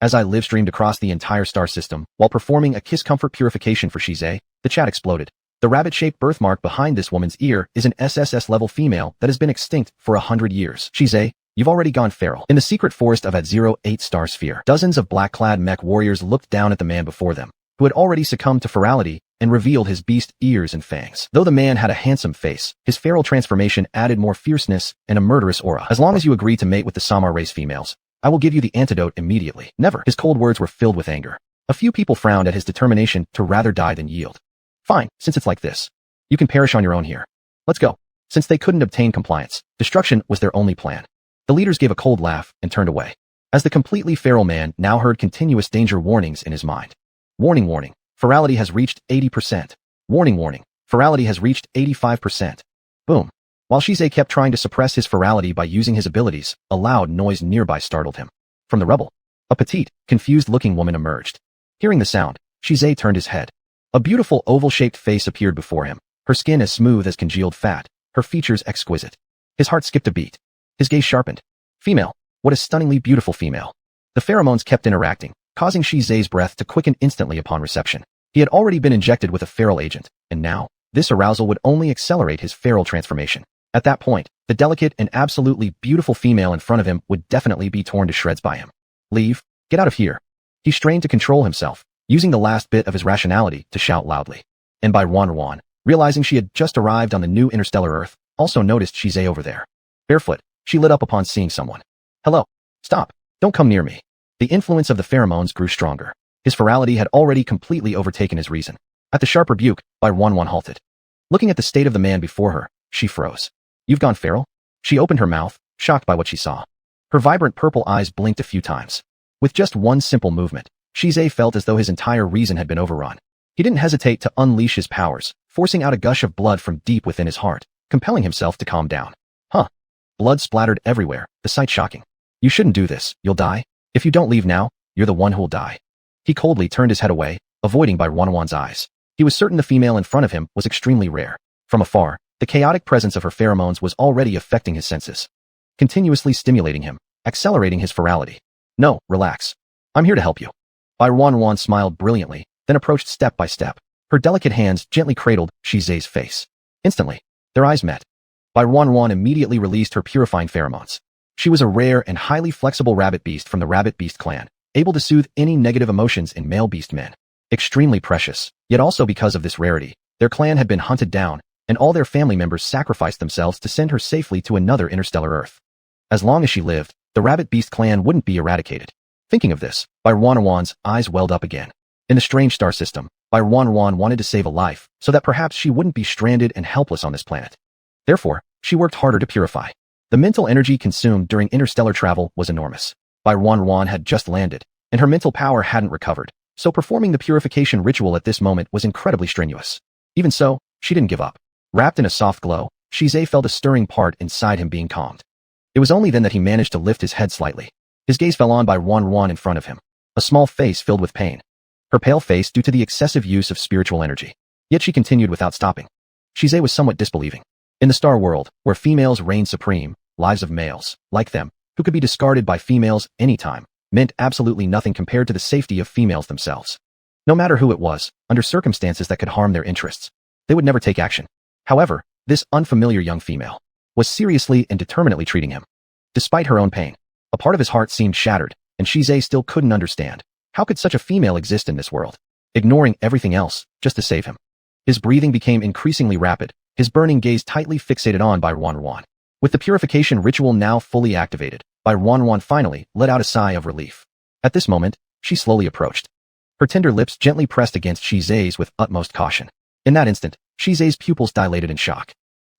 As I live-streamed across the entire star system while performing a kiss comfort purification for Shize, the chat exploded. The rabbit-shaped birthmark behind this woman's ear is an SSS-level female that has been extinct for 100 years. Shize, you've already gone feral. In the secret forest of at 08 Sphere, dozens of black-clad mech warriors looked down at the man before them, who had already succumbed to ferality and revealed his beast ears and fangs. Though the man had a handsome face, his feral transformation added more fierceness and a murderous aura. As long as you agree to mate with the Samar race females, I will give you the antidote immediately. Never. His cold words were filled with anger. A few people frowned at his determination to rather die than yield. Fine, since it's like this. You can perish on your own here. Let's go. Since they couldn't obtain compliance, destruction was their only plan. The leaders gave a cold laugh and turned away. As the completely feral man now heard continuous danger warnings in his mind. Warning, warning. Ferality has reached 80%. Warning, warning. Ferality has reached 85%. Boom. While Shize kept trying to suppress his ferality by using his abilities, a loud noise nearby startled him. From the rubble, a petite, confused-looking woman emerged. Hearing the sound, Shize turned his head. A beautiful oval-shaped face appeared before him, her skin as smooth as congealed fat, her features exquisite. His heart skipped a beat. His gaze sharpened. Female. What a stunningly beautiful female. The pheromones kept interacting, causing Shize's breath to quicken instantly upon reception. He had already been injected with a feral agent, and now, this arousal would only accelerate his feral transformation. At that point, the delicate and absolutely beautiful female in front of him would definitely be torn to shreds by him. Leave. Get out of here. He strained to control himself, using the last bit of his rationality to shout loudly. And by Wan, realizing she had just arrived on the new interstellar Earth, also noticed Shize over there. Barefoot, she lit up upon seeing someone. Hello. Stop. Don't come near me. The influence of the pheromones grew stronger. His ferality had already completely overtaken his reason. At the sharp rebuke, by Wan halted. Looking at the state of the man before her, she froze. You've gone feral? She opened her mouth, shocked by what she saw. Her vibrant purple eyes blinked a few times. With just one simple movement, Shize felt as though his entire reason had been overrun. He didn't hesitate to unleash his powers, forcing out a gush of blood from deep within his heart, compelling himself to calm down. Huh. Blood splattered everywhere, the sight shocking. You shouldn't do this, you'll die. If you don't leave now, you're the one who'll die. He coldly turned his head away, avoiding by Wan's eyes. He was certain the female in front of him was extremely rare. From afar, the chaotic presence of her pheromones was already affecting his senses, continuously stimulating him, accelerating his ferality. No, relax. I'm here to help you. Bai Wan smiled brilliantly, then approached step by step. Her delicate hands gently cradled Shize's face. Instantly, their eyes met. Bai Wan immediately released her purifying pheromones. She was a rare and highly flexible rabbit beast from the rabbit beast clan, able to soothe any negative emotions in male beast men. Extremely precious, yet also because of this rarity, their clan had been hunted down, and all their family members sacrificed themselves to send her safely to another interstellar Earth. As long as she lived, the rabbit beast clan wouldn't be eradicated. Thinking of this, Bai Wan's eyes welled up again. In the strange star system, Bai Wan wanted to save a life, so that perhaps she wouldn't be stranded and helpless on this planet. Therefore, she worked harder to purify. The mental energy consumed during interstellar travel was enormous. Bai Wan had just landed, and her mental power hadn't recovered, so performing the purification ritual at this moment was incredibly strenuous. Even so, she didn't give up. Wrapped in a soft glow, Shize felt a stirring part inside him being calmed. It was only then that he managed to lift his head slightly. His gaze fell on Bai Wan in front of him, a small face filled with pain. Her pale face due to the excessive use of spiritual energy. Yet she continued without stopping. Shize was somewhat disbelieving. In the star world, where females reigned supreme, lives of males, like them, who could be discarded by females anytime, meant absolutely nothing compared to the safety of females themselves. No matter who it was, under circumstances that could harm their interests, they would never take action. However, this unfamiliar young female was seriously and determinedly treating him. Despite her own pain, a part of his heart seemed shattered, and Shize still couldn't understand. How could such a female exist in this world? Ignoring everything else, just to save him. His breathing became increasingly rapid, his burning gaze tightly fixated on Bai Wan. With the purification ritual now fully activated, Bai Wan finally let out a sigh of relief. At this moment, she slowly approached. Her tender lips gently pressed against Shize's with utmost caution. In that instant, Shize's pupils dilated in shock.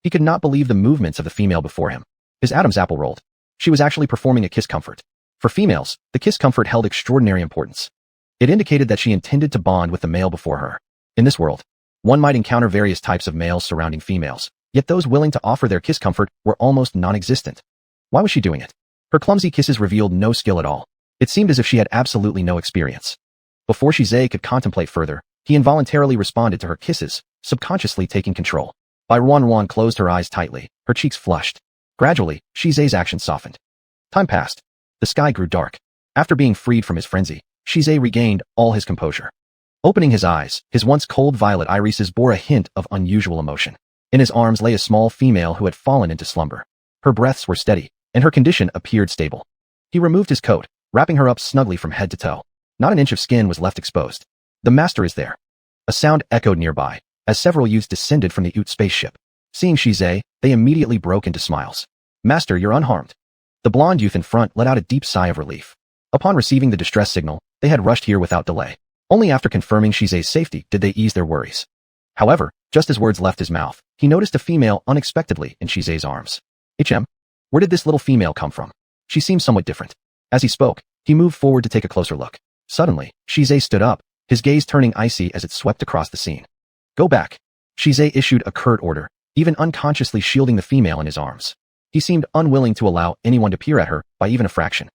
He could not believe the movements of the female before him. His Adam's apple rolled. She was actually performing a kiss comfort. For females, the kiss comfort held extraordinary importance. It indicated that she intended to bond with the male before her. In this world, one might encounter various types of males surrounding females, yet those willing to offer their kiss comfort were almost non-existent. Why was she doing it? Her clumsy kisses revealed no skill at all. It seemed as if she had absolutely no experience. Before Shize could contemplate further, he involuntarily responded to her kisses, subconsciously taking control. Bai Wan closed her eyes tightly, her cheeks flushed. Gradually, Shize's actions softened. Time passed. The sky grew dark. After being freed from his frenzy, Shize regained all his composure. Opening his eyes, his once cold violet irises bore a hint of unusual emotion. In his arms lay a small female who had fallen into slumber. Her breaths were steady, and her condition appeared stable. He removed his coat, wrapping her up snugly from head to toe. Not an inch of skin was left exposed. The master is there. A sound echoed nearby, as several youths descended from the Ute spaceship. Seeing Shize, they immediately broke into smiles. Master, you're unharmed. The blonde youth in front let out a deep sigh of relief. Upon receiving the distress signal, they had rushed here without delay. Only after confirming Shize's safety did they ease their worries. However, just as words left his mouth, he noticed a female unexpectedly in Shize's arms. Where did this little female come from? She seems somewhat different. As he spoke, he moved forward to take a closer look. Suddenly, Shize stood up, his gaze turning icy as it swept across the scene. Go back. Shize issued a curt order, even unconsciously shielding the female in his arms. He seemed unwilling to allow anyone to peer at her by even a fraction.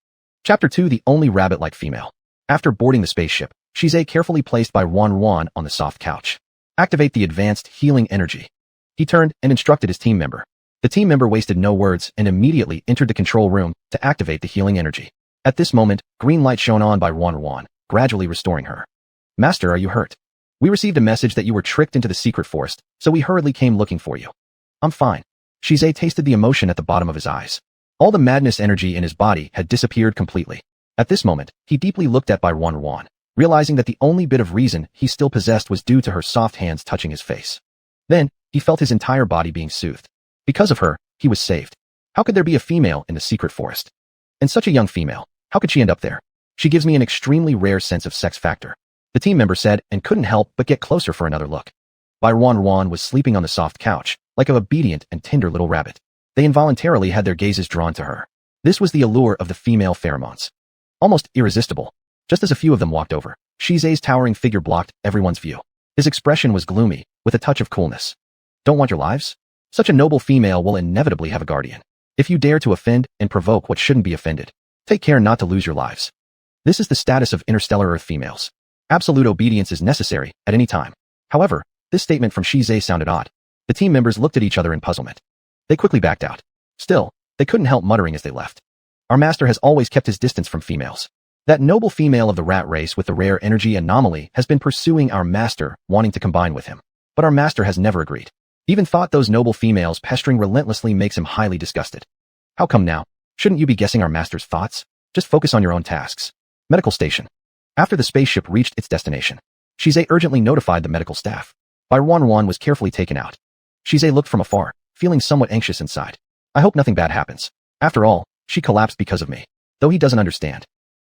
Chapter 2: The Only Rabbit-Like Female. After boarding the spaceship, Shize carefully placed by Wan on the soft couch. Activate the advanced healing energy. He turned and instructed his team member. The team member wasted no words and immediately entered the control room to activate the healing energy. At this moment, green light shone on by Wan, gradually restoring her. Master, are you hurt? We received a message that you were tricked into the secret forest, so we hurriedly came looking for you. I'm fine. Shize tasted the emotion at the bottom of his eyes. All the madness energy in his body had disappeared completely. At this moment, he deeply looked at by Wan, realizing that the only bit of reason he still possessed was due to her soft hands touching his face. Then, he felt his entire body being soothed. Because of her, he was saved. How could there be a female in the secret forest? And such a young female, how could she end up there? She gives me an extremely rare sense of sex factor, the team member said and couldn't help but get closer for another look. Wan was sleeping on the soft couch, like an obedient and tender little rabbit. They involuntarily had their gazes drawn to her. This was the allure of the female pheromones. Almost irresistible. Just as a few of them walked over, Shize's towering figure blocked everyone's view. His expression was gloomy, with a touch of coolness. Don't want your lives? Such a noble female will inevitably have a guardian. If you dare to offend and provoke what shouldn't be offended, take care not to lose your lives. This is the status of interstellar Earth females. Absolute obedience is necessary at any time. However, this statement from Shize sounded odd. The team members looked at each other in puzzlement. They quickly backed out. Still, they couldn't help muttering as they left. Our master has always kept his distance from females. That noble female of the rat race with the rare energy anomaly has been pursuing our master, wanting to combine with him. But our master has never agreed. Even thought those noble females pestering relentlessly makes him highly disgusted. How come now? Shouldn't you be guessing our master's thoughts? Just focus on your own tasks. Medical station. After the spaceship reached its destination, Shize urgently notified the medical staff. Wan was carefully taken out. Shize looked from afar, feeling somewhat anxious inside. I hope nothing bad happens. After all, she collapsed because of me. Though he doesn't understand.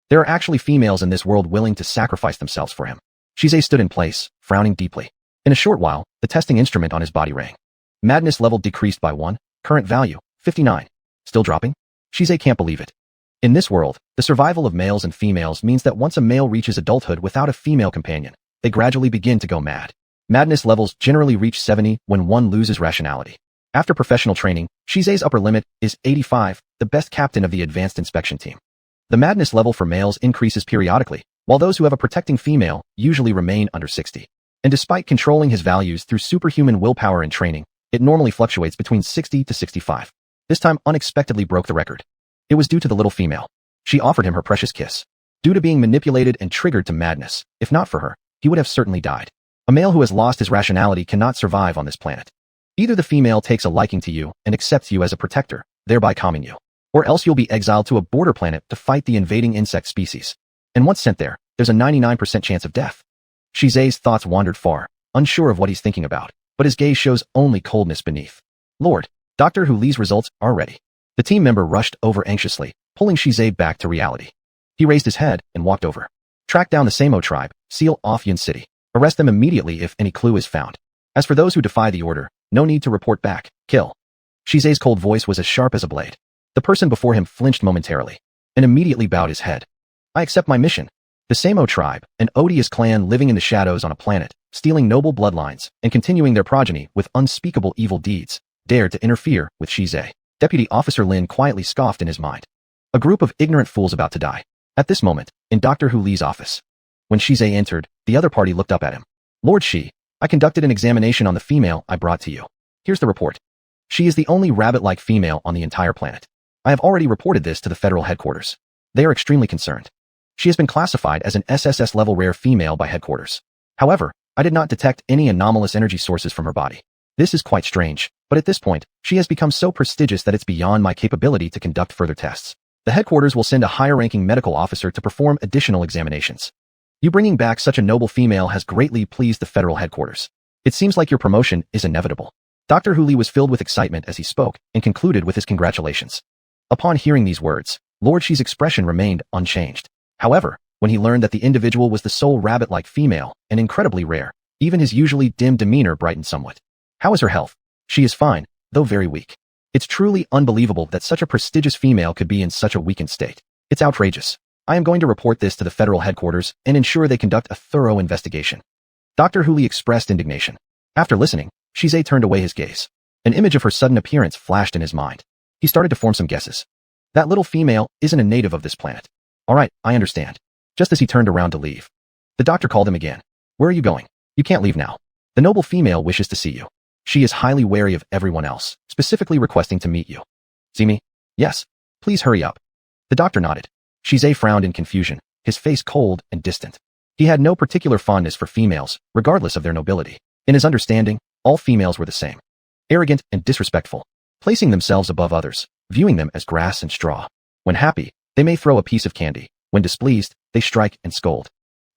There are actually females in this world willing to sacrifice themselves for him. Shize stood in place, frowning deeply. In a short while, the testing instrument on his body rang. Madness level decreased by 1, current value, 59. Still dropping? Shize can't believe it. In this world, the survival of males and females means that once a male reaches adulthood without a female companion, they gradually begin to go mad. Madness levels generally reach 70 when one loses rationality. After professional training, Shize's upper limit is 85, the best captain of the advanced inspection team. The madness level for males increases periodically, while those who have a protecting female usually remain under 60. And despite controlling his values through superhuman willpower and training, it normally fluctuates between 60 to 65. This time unexpectedly broke the record. It was due to the little female. She offered him her precious kiss. Due to being manipulated and triggered to madness, if not for her, he would have certainly died. A male who has lost his rationality cannot survive on this planet. Either the female takes a liking to you and accepts you as a protector, thereby calming you, or else you'll be exiled to a border planet to fight the invading insect species. And once sent there, there's a 99% chance of death. Shize's thoughts wandered far, unsure of what he's thinking about, but his gaze shows only coldness beneath. Lord, Dr. Hu Li's results are ready. The team member rushed over anxiously, pulling Shize back to reality. He raised his head and walked over. Track down the Samo tribe, seal off Yun City. Arrest them immediately if any clue is found. As for those who defy the order, no need to report back, kill. Shize's cold voice was as sharp as a blade. The person before him flinched momentarily, and immediately bowed his head. I accept my mission. The Samo tribe, an odious clan living in the shadows on a planet, stealing noble bloodlines, and continuing their progeny with unspeakable evil deeds, dared to interfere with Shize. Deputy Officer Lin quietly scoffed in his mind. A group of ignorant fools about to die. At this moment, in Dr. Hu Li's office. When Shize entered, the other party looked up at him. Lord Shi, I conducted an examination on the female I brought to you. Here's the report. She is the only rabbit-like female on the entire planet. I have already reported this to the federal headquarters. They are extremely concerned. She has been classified as an SSS-level rare female by headquarters. However, I did not detect any anomalous energy sources from her body. This is quite strange, but at this point, she has become so prestigious that it's beyond my capability to conduct further tests. The headquarters will send a higher-ranking medical officer to perform additional examinations. You bringing back such a noble female has greatly pleased the federal headquarters. It seems like your promotion is inevitable. Dr. Hooley was filled with excitement as he spoke and concluded with his congratulations. Upon hearing these words, Lord Shi's expression remained unchanged. However, when he learned that the individual was the sole rabbit-like female and incredibly rare, even his usually dim demeanor brightened somewhat. How is her health? She is fine, though very weak. It's truly unbelievable that such a prestigious female could be in such a weakened state. It's outrageous. I am going to report this to the federal headquarters and ensure they conduct a thorough investigation. Dr. Hooley expressed indignation. After listening, Shize turned away his gaze. An image of her sudden appearance flashed in his mind. He started to form some guesses. That little female isn't a native of this planet. All right, I understand. Just as he turned around to leave, the doctor called him again. Where are you going? You can't leave now. The noble female wishes to see you. She is highly wary of everyone else, specifically requesting to meet you. See me? Yes. Please hurry up. The doctor nodded. Shize frowned in confusion, his face cold and distant. He had no particular fondness for females, regardless of their nobility. In his understanding, all females were the same. Arrogant and disrespectful, placing themselves above others, viewing them as grass and straw. When happy, they may throw a piece of candy. When displeased, they strike and scold.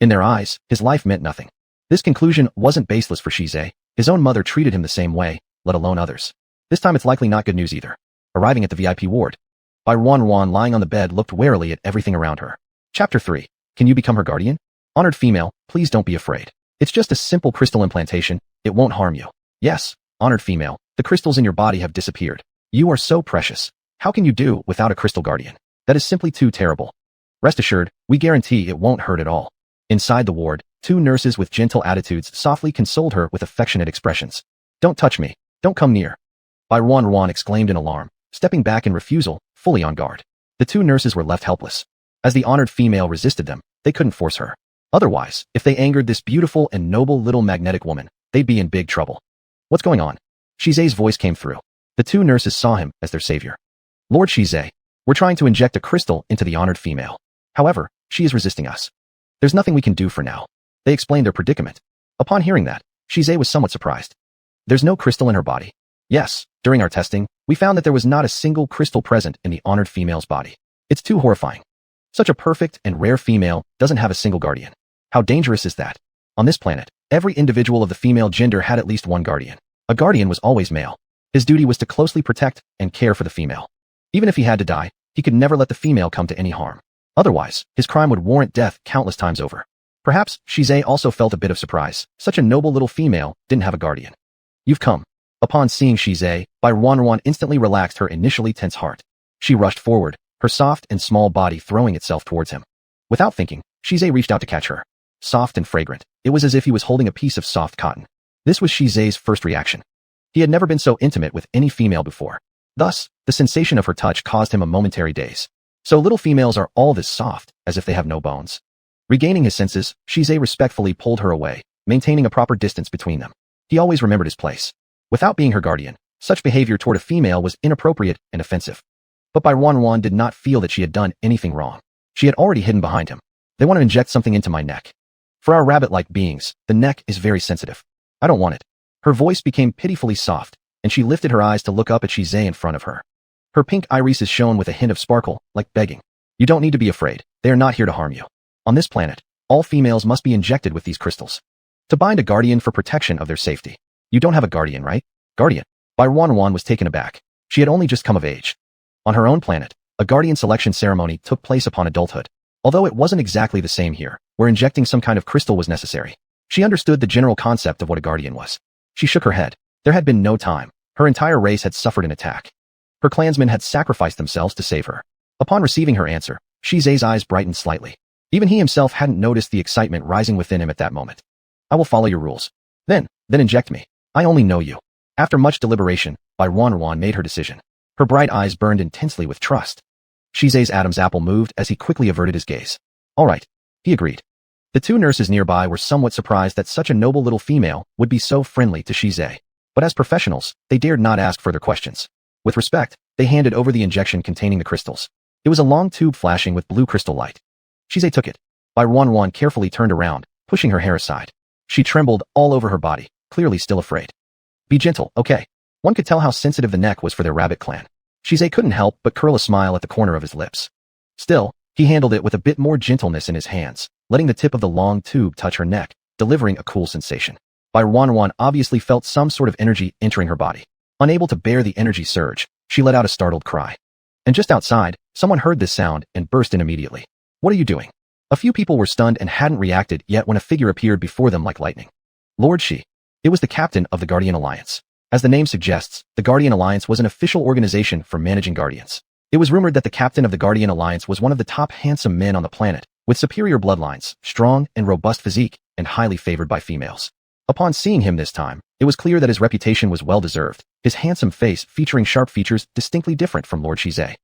In their eyes, his life meant nothing. This conclusion wasn't baseless for Shize. His own mother treated him the same way, let alone others. This time it's likely not good news either. Arriving at the VIP ward, Bai Ruan lying on the bed looked warily at everything around her. Chapter 3. Can you become her guardian? Honored female, please don't be afraid. It's just a simple crystal implantation. It won't harm you. Yes, honored female, the crystals in your body have disappeared. You are so precious. How can you do without a crystal guardian? That is simply too terrible. Rest assured, we guarantee it won't hurt at all. Inside the ward, 2 nurses with gentle attitudes softly consoled her with affectionate expressions. Don't touch me. Don't come near. Bai Ruan exclaimed in alarm, stepping back in refusal, fully on guard. The 2 nurses were left helpless. As the honored female resisted them, they couldn't force her. Otherwise, if they angered this beautiful and noble little magnetic woman, they'd be in big trouble. What's going on? Shize's voice came through. The 2 nurses saw him as their savior. Lord Shize, we're trying to inject a crystal into the honored female. However, she is resisting us. There's nothing we can do for now. They explained their predicament. Upon hearing that, Shize was somewhat surprised. There's no crystal in her body. Yes, during our testing, we found that there was not a single crystal present in the honored female's body. It's too horrifying. Such a perfect and rare female doesn't have a single guardian. How dangerous is that? On this planet, every individual of the female gender had at least one guardian. A guardian was always male. His duty was to closely protect and care for the female. Even if he had to die, he could never let the female come to any harm. Otherwise, his crime would warrant death countless times over. Perhaps, Shize also felt a bit of surprise. Such a noble little female didn't have a guardian. You've come. Upon seeing Shize, Bai Ruan instantly relaxed her initially tense heart. She rushed forward, her soft and small body throwing itself towards him. Without thinking, Shize reached out to catch her. Soft and fragrant, it was as if he was holding a piece of soft cotton. This was Shize's first reaction. He had never been so intimate with any female before. Thus, the sensation of her touch caused him a momentary daze. So little females are all this soft, as if they have no bones. Regaining his senses, Shize respectfully pulled her away, maintaining a proper distance between them. He always remembered his place. Without being her guardian, such behavior toward a female was inappropriate and offensive. But Bai Ruan did not feel that she had done anything wrong. She had already hidden behind him. They want to inject something into my neck. For our rabbit-like beings, the neck is very sensitive. I don't want it. Her voice became pitifully soft, and she lifted her eyes to look up at Shize in front of her. Her pink irises shone with a hint of sparkle, like begging. You don't need to be afraid. They are not here to harm you. On this planet, all females must be injected with these crystals to bind a guardian for protection of their safety. You don't have a guardian, right? Guardian. Bai Ruan was taken aback. She had only just come of age. On her own planet, a guardian selection ceremony took place upon adulthood. Although it wasn't exactly the same here, where injecting some kind of crystal was necessary. She understood the general concept of what a guardian was. She shook her head. There had been no time. Her entire race had suffered an attack. Her clansmen had sacrificed themselves to save her. Upon receiving her answer, Shize's eyes brightened slightly. Even he himself hadn't noticed the excitement rising within him at that moment. I will follow your rules. Then inject me. I only know you. After much deliberation, Bai Ruan made her decision. Her bright eyes burned intensely with trust. Shize's Adam's apple moved as he quickly averted his gaze. All right, he agreed. The 2 nurses nearby were somewhat surprised that such a noble little female would be so friendly to Shize. But as professionals, they dared not ask further questions. With respect, they handed over the injection containing the crystals. It was a long tube flashing with blue crystal light. Shize took it. Bai Ruan carefully turned around, pushing her hair aside. She trembled all over her body, clearly still afraid. Be gentle, okay? One could tell how sensitive the neck was for their rabbit clan. Shize couldn't help but curl a smile at the corner of his lips. Still, he handled it with a bit more gentleness in his hands, letting the tip of the long tube touch her neck, delivering a cool sensation. Bai Ruan obviously felt some sort of energy entering her body. Unable to bear the energy surge, she let out a startled cry. And just outside, someone heard this sound and burst in immediately. What are you doing? A few people were stunned and hadn't reacted yet when a figure appeared before them like lightning. Lord Shi. It was the captain of the Guardian Alliance. As the name suggests, the Guardian Alliance was an official organization for managing guardians. It was rumored that the captain of the Guardian Alliance was one of the top handsome men on the planet, with superior bloodlines, strong and robust physique, and highly favored by females. Upon seeing him this time, it was clear that his reputation was well-deserved, his handsome face featuring sharp features distinctly different from Lord Shize.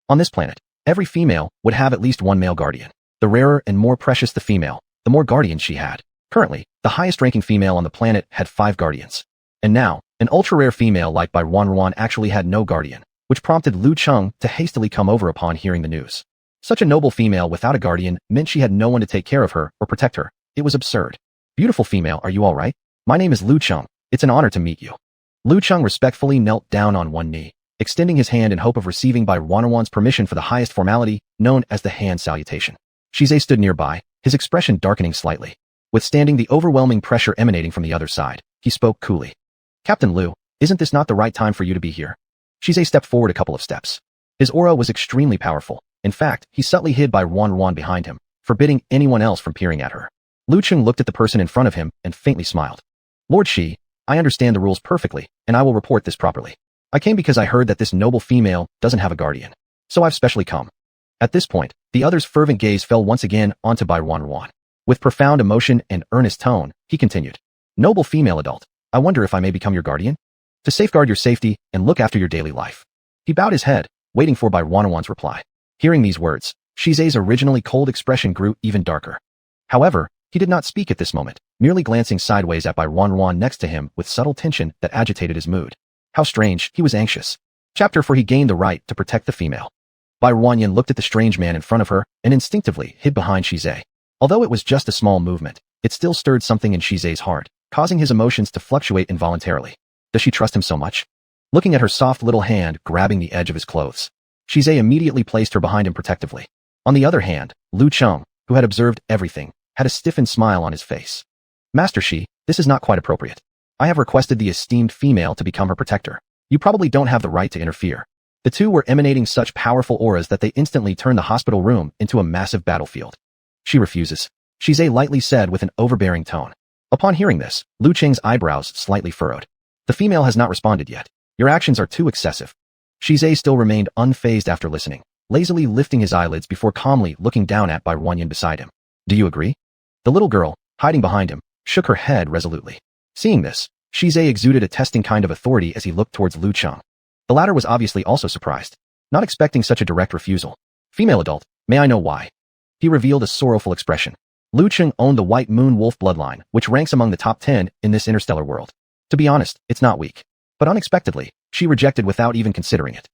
On this planet, every female would have at least one male guardian. The rarer and more precious the female, the more guardians she had. Currently, the highest-ranking female on the planet had 5 guardians. And now, an ultra-rare female like Bai Ruan actually had no guardian, which prompted Lu Cheng to hastily come over upon hearing the news. Such a noble female without a guardian meant she had no one to take care of her or protect her. It was absurd. Beautiful female, are you all right? My name is Lu Cheng. It's an honor to meet you. Lu Cheng respectfully knelt down on one knee, extending his hand in hope of receiving Bai Ruan's permission for the highest formality, known as the hand salutation. Shize stood nearby, his expression darkening slightly. Withstanding the overwhelming pressure emanating from the other side, he spoke coolly. Captain Lu, isn't this not the right time for you to be here? Shize stepped forward a couple of steps. His aura was extremely powerful. In fact, he subtly hid Bai Ruan behind him, forbidding anyone else from peering at her. Lu Cheng looked at the person in front of him and faintly smiled. Lord Shi, I understand the rules perfectly, and I will report this properly. I came because I heard that this noble female doesn't have a guardian. So I've specially come. At this point, the other's fervent gaze fell once again onto Bai Ruan. With profound emotion and earnest tone, he continued. Noble female adult, I wonder if I may become your guardian? To safeguard your safety and look after your daily life. He bowed his head, waiting for Bai Ruan's reply. Hearing these words, Shize's originally cold expression grew even darker. However, he did not speak at this moment, merely glancing sideways at Bai Ruan next to him with subtle tension that agitated his mood. How strange, he was anxious. Chapter 4 He gained the right to protect the female. Bai Ruan looked at the strange man in front of her and instinctively hid behind Shize. Although it was just a small movement, it still stirred something in Shize's heart, causing his emotions to fluctuate involuntarily. Does she trust him so much? Looking at her soft little hand grabbing the edge of his clothes, Shize immediately placed her behind him protectively. On the other hand, Lu Cheng, who had observed everything, had a stiffened smile on his face. Master Shi, this is not quite appropriate. I have requested the esteemed female to become her protector. You probably don't have the right to interfere. The two were emanating such powerful auras that they instantly turned the hospital room into a massive battlefield. She refuses, Shize lightly said with an overbearing tone. Upon hearing this, Lu Cheng's eyebrows slightly furrowed. The female has not responded yet. Your actions are too excessive. Shize still remained unfazed after listening, lazily lifting his eyelids before calmly looking down at Bai Ruan beside him. Do you agree? The little girl, hiding behind him, shook her head resolutely. Seeing this, Shize exuded a testing kind of authority as he looked towards Lu Cheng. The latter was obviously also surprised, not expecting such a direct refusal. Female adult, may I know why? He revealed a sorrowful expression. Lu Cheng owned the White Moon Wolf bloodline, which ranks among the top 10 in this interstellar world. To be honest, it's not weak. But unexpectedly, she rejected without even considering it.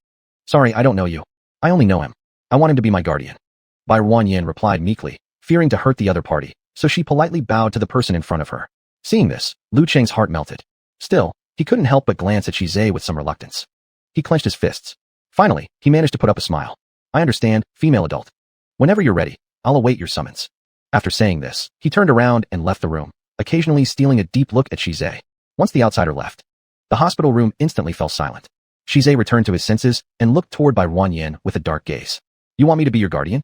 Sorry, I don't know you. I only know him. I want him to be my guardian. Bai Ruan replied meekly, fearing to hurt the other party, so she politely bowed to the person in front of her. Seeing this, Lu Cheng's heart melted. Still, he couldn't help but glance at Shize with some reluctance. He clenched his fists. Finally, he managed to put up a smile. I understand, female adult. Whenever you're ready, I'll await your summons. After saying this, he turned around and left the room, occasionally stealing a deep look at Shize. Once the outsider left, the hospital room instantly fell silent. Shize returned to his senses and looked toward Bai Ruan with a dark gaze. You want me to be your guardian?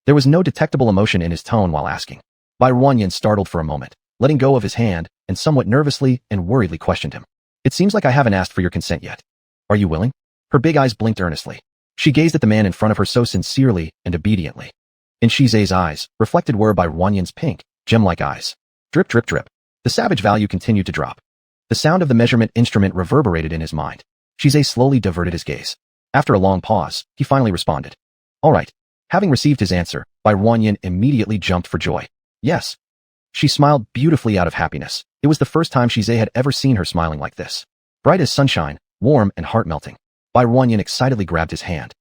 There was no detectable emotion in his tone while asking. Bai Ruan startled for a moment, letting go of his hand, and somewhat nervously and worriedly questioned him. It seems like I haven't asked for your consent yet. Are you willing? Her big eyes blinked earnestly. She gazed at the man in front of her so sincerely and obediently. In Shize's eyes, reflected were Bai Ruan's pink, gem-like eyes. Drip, drip, drip. The savage value continued to drop. The sound of the measurement instrument reverberated in his mind. Shize slowly diverted his gaze. After a long pause, he finally responded. All right. Having received his answer, Bai Ruan immediately jumped for joy. Yes. She smiled beautifully out of happiness. It was the first time Shize had ever seen her smiling like this. Bright as sunshine, warm and heart-melting. Bai Ruan excitedly grabbed his hand.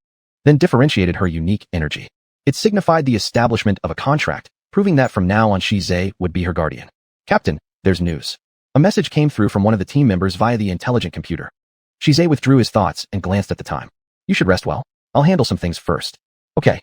Then differentiated her unique energy. It signified the establishment of a contract, proving that from now on Shize would be her guardian. Captain, there's news. A message came through from one of the team members via the intelligent computer. Shize withdrew his thoughts and glanced at the time. You should rest well. I'll handle some things first. Okay.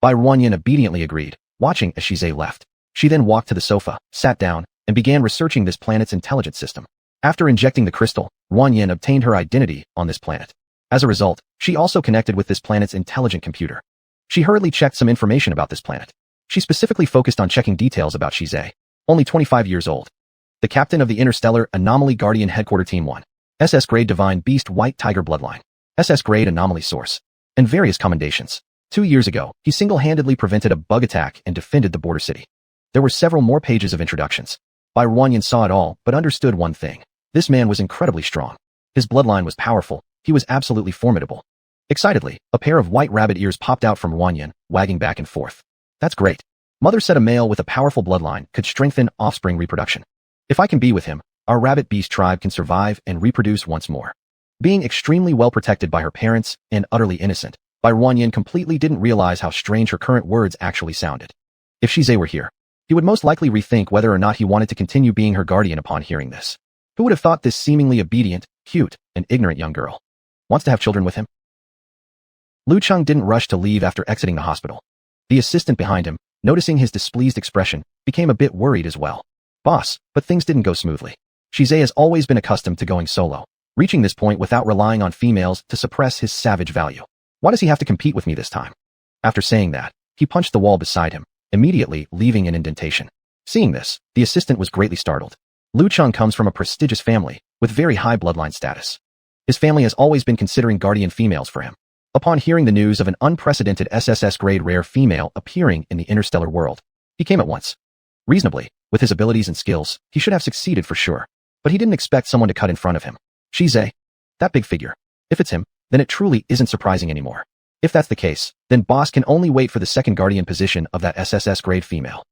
Bai Ruanyin obediently agreed, watching as Shize left. She then walked to the sofa, sat down, and began researching this planet's intelligence system. After injecting the crystal, Ruanyin obtained her identity on this planet. As a result, she also connected with this planet's intelligent computer. She hurriedly checked some information about this planet. She specifically focused on checking details about Shize, only 25 years old. The captain of the Interstellar Anomaly Guardian Headquarter Team 1. SS Grade Divine Beast White Tiger Bloodline. SS Grade Anomaly Source. And various commendations. 2 years ago, he single-handedly prevented a bug attack and defended the border city. There were several more pages of introductions. Bai Ruanyin saw it all, but understood one thing. This man was incredibly strong. His bloodline was powerful. He was absolutely formidable. Excitedly, a pair of white rabbit ears popped out from Ruanyin, wagging back and forth. That's great. Mother said a male with a powerful bloodline could strengthen offspring reproduction. If I can be with him, our rabbit beast tribe can survive and reproduce once more. Being extremely well protected by her parents and utterly innocent, Bai Ruanyin completely didn't realize how strange her current words actually sounded. If Shize were here, he would most likely rethink whether or not he wanted to continue being her guardian upon hearing this. Who would have thought this seemingly obedient, cute, and ignorant young girl wants to have children with him? Lu Cheng didn't rush to leave after exiting the hospital. The assistant behind him, noticing his displeased expression, became a bit worried as well. Boss, but things didn't go smoothly. Shize has always been accustomed to going solo, reaching this point without relying on females to suppress his savage value. Why does he have to compete with me this time? After saying that, he punched the wall beside him, immediately leaving an indentation. Seeing this, the assistant was greatly startled. Lu Cheng comes from a prestigious family, with very high bloodline status. His family has always been considering guardian females for him. Upon hearing the news of an unprecedented SSS-grade rare female appearing in the interstellar world, he came at once. Reasonably, with his abilities and skills, he should have succeeded for sure, but he didn't expect someone to cut in front of him. Shize. That big figure. If it's him, then it truly isn't surprising anymore. If that's the case, then boss can only wait for the second guardian position of that SSS-grade female.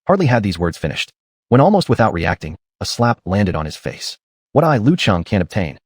Hardly had these words finished, when almost without reacting, a slap landed on his face. What Lu Cheng can't obtain.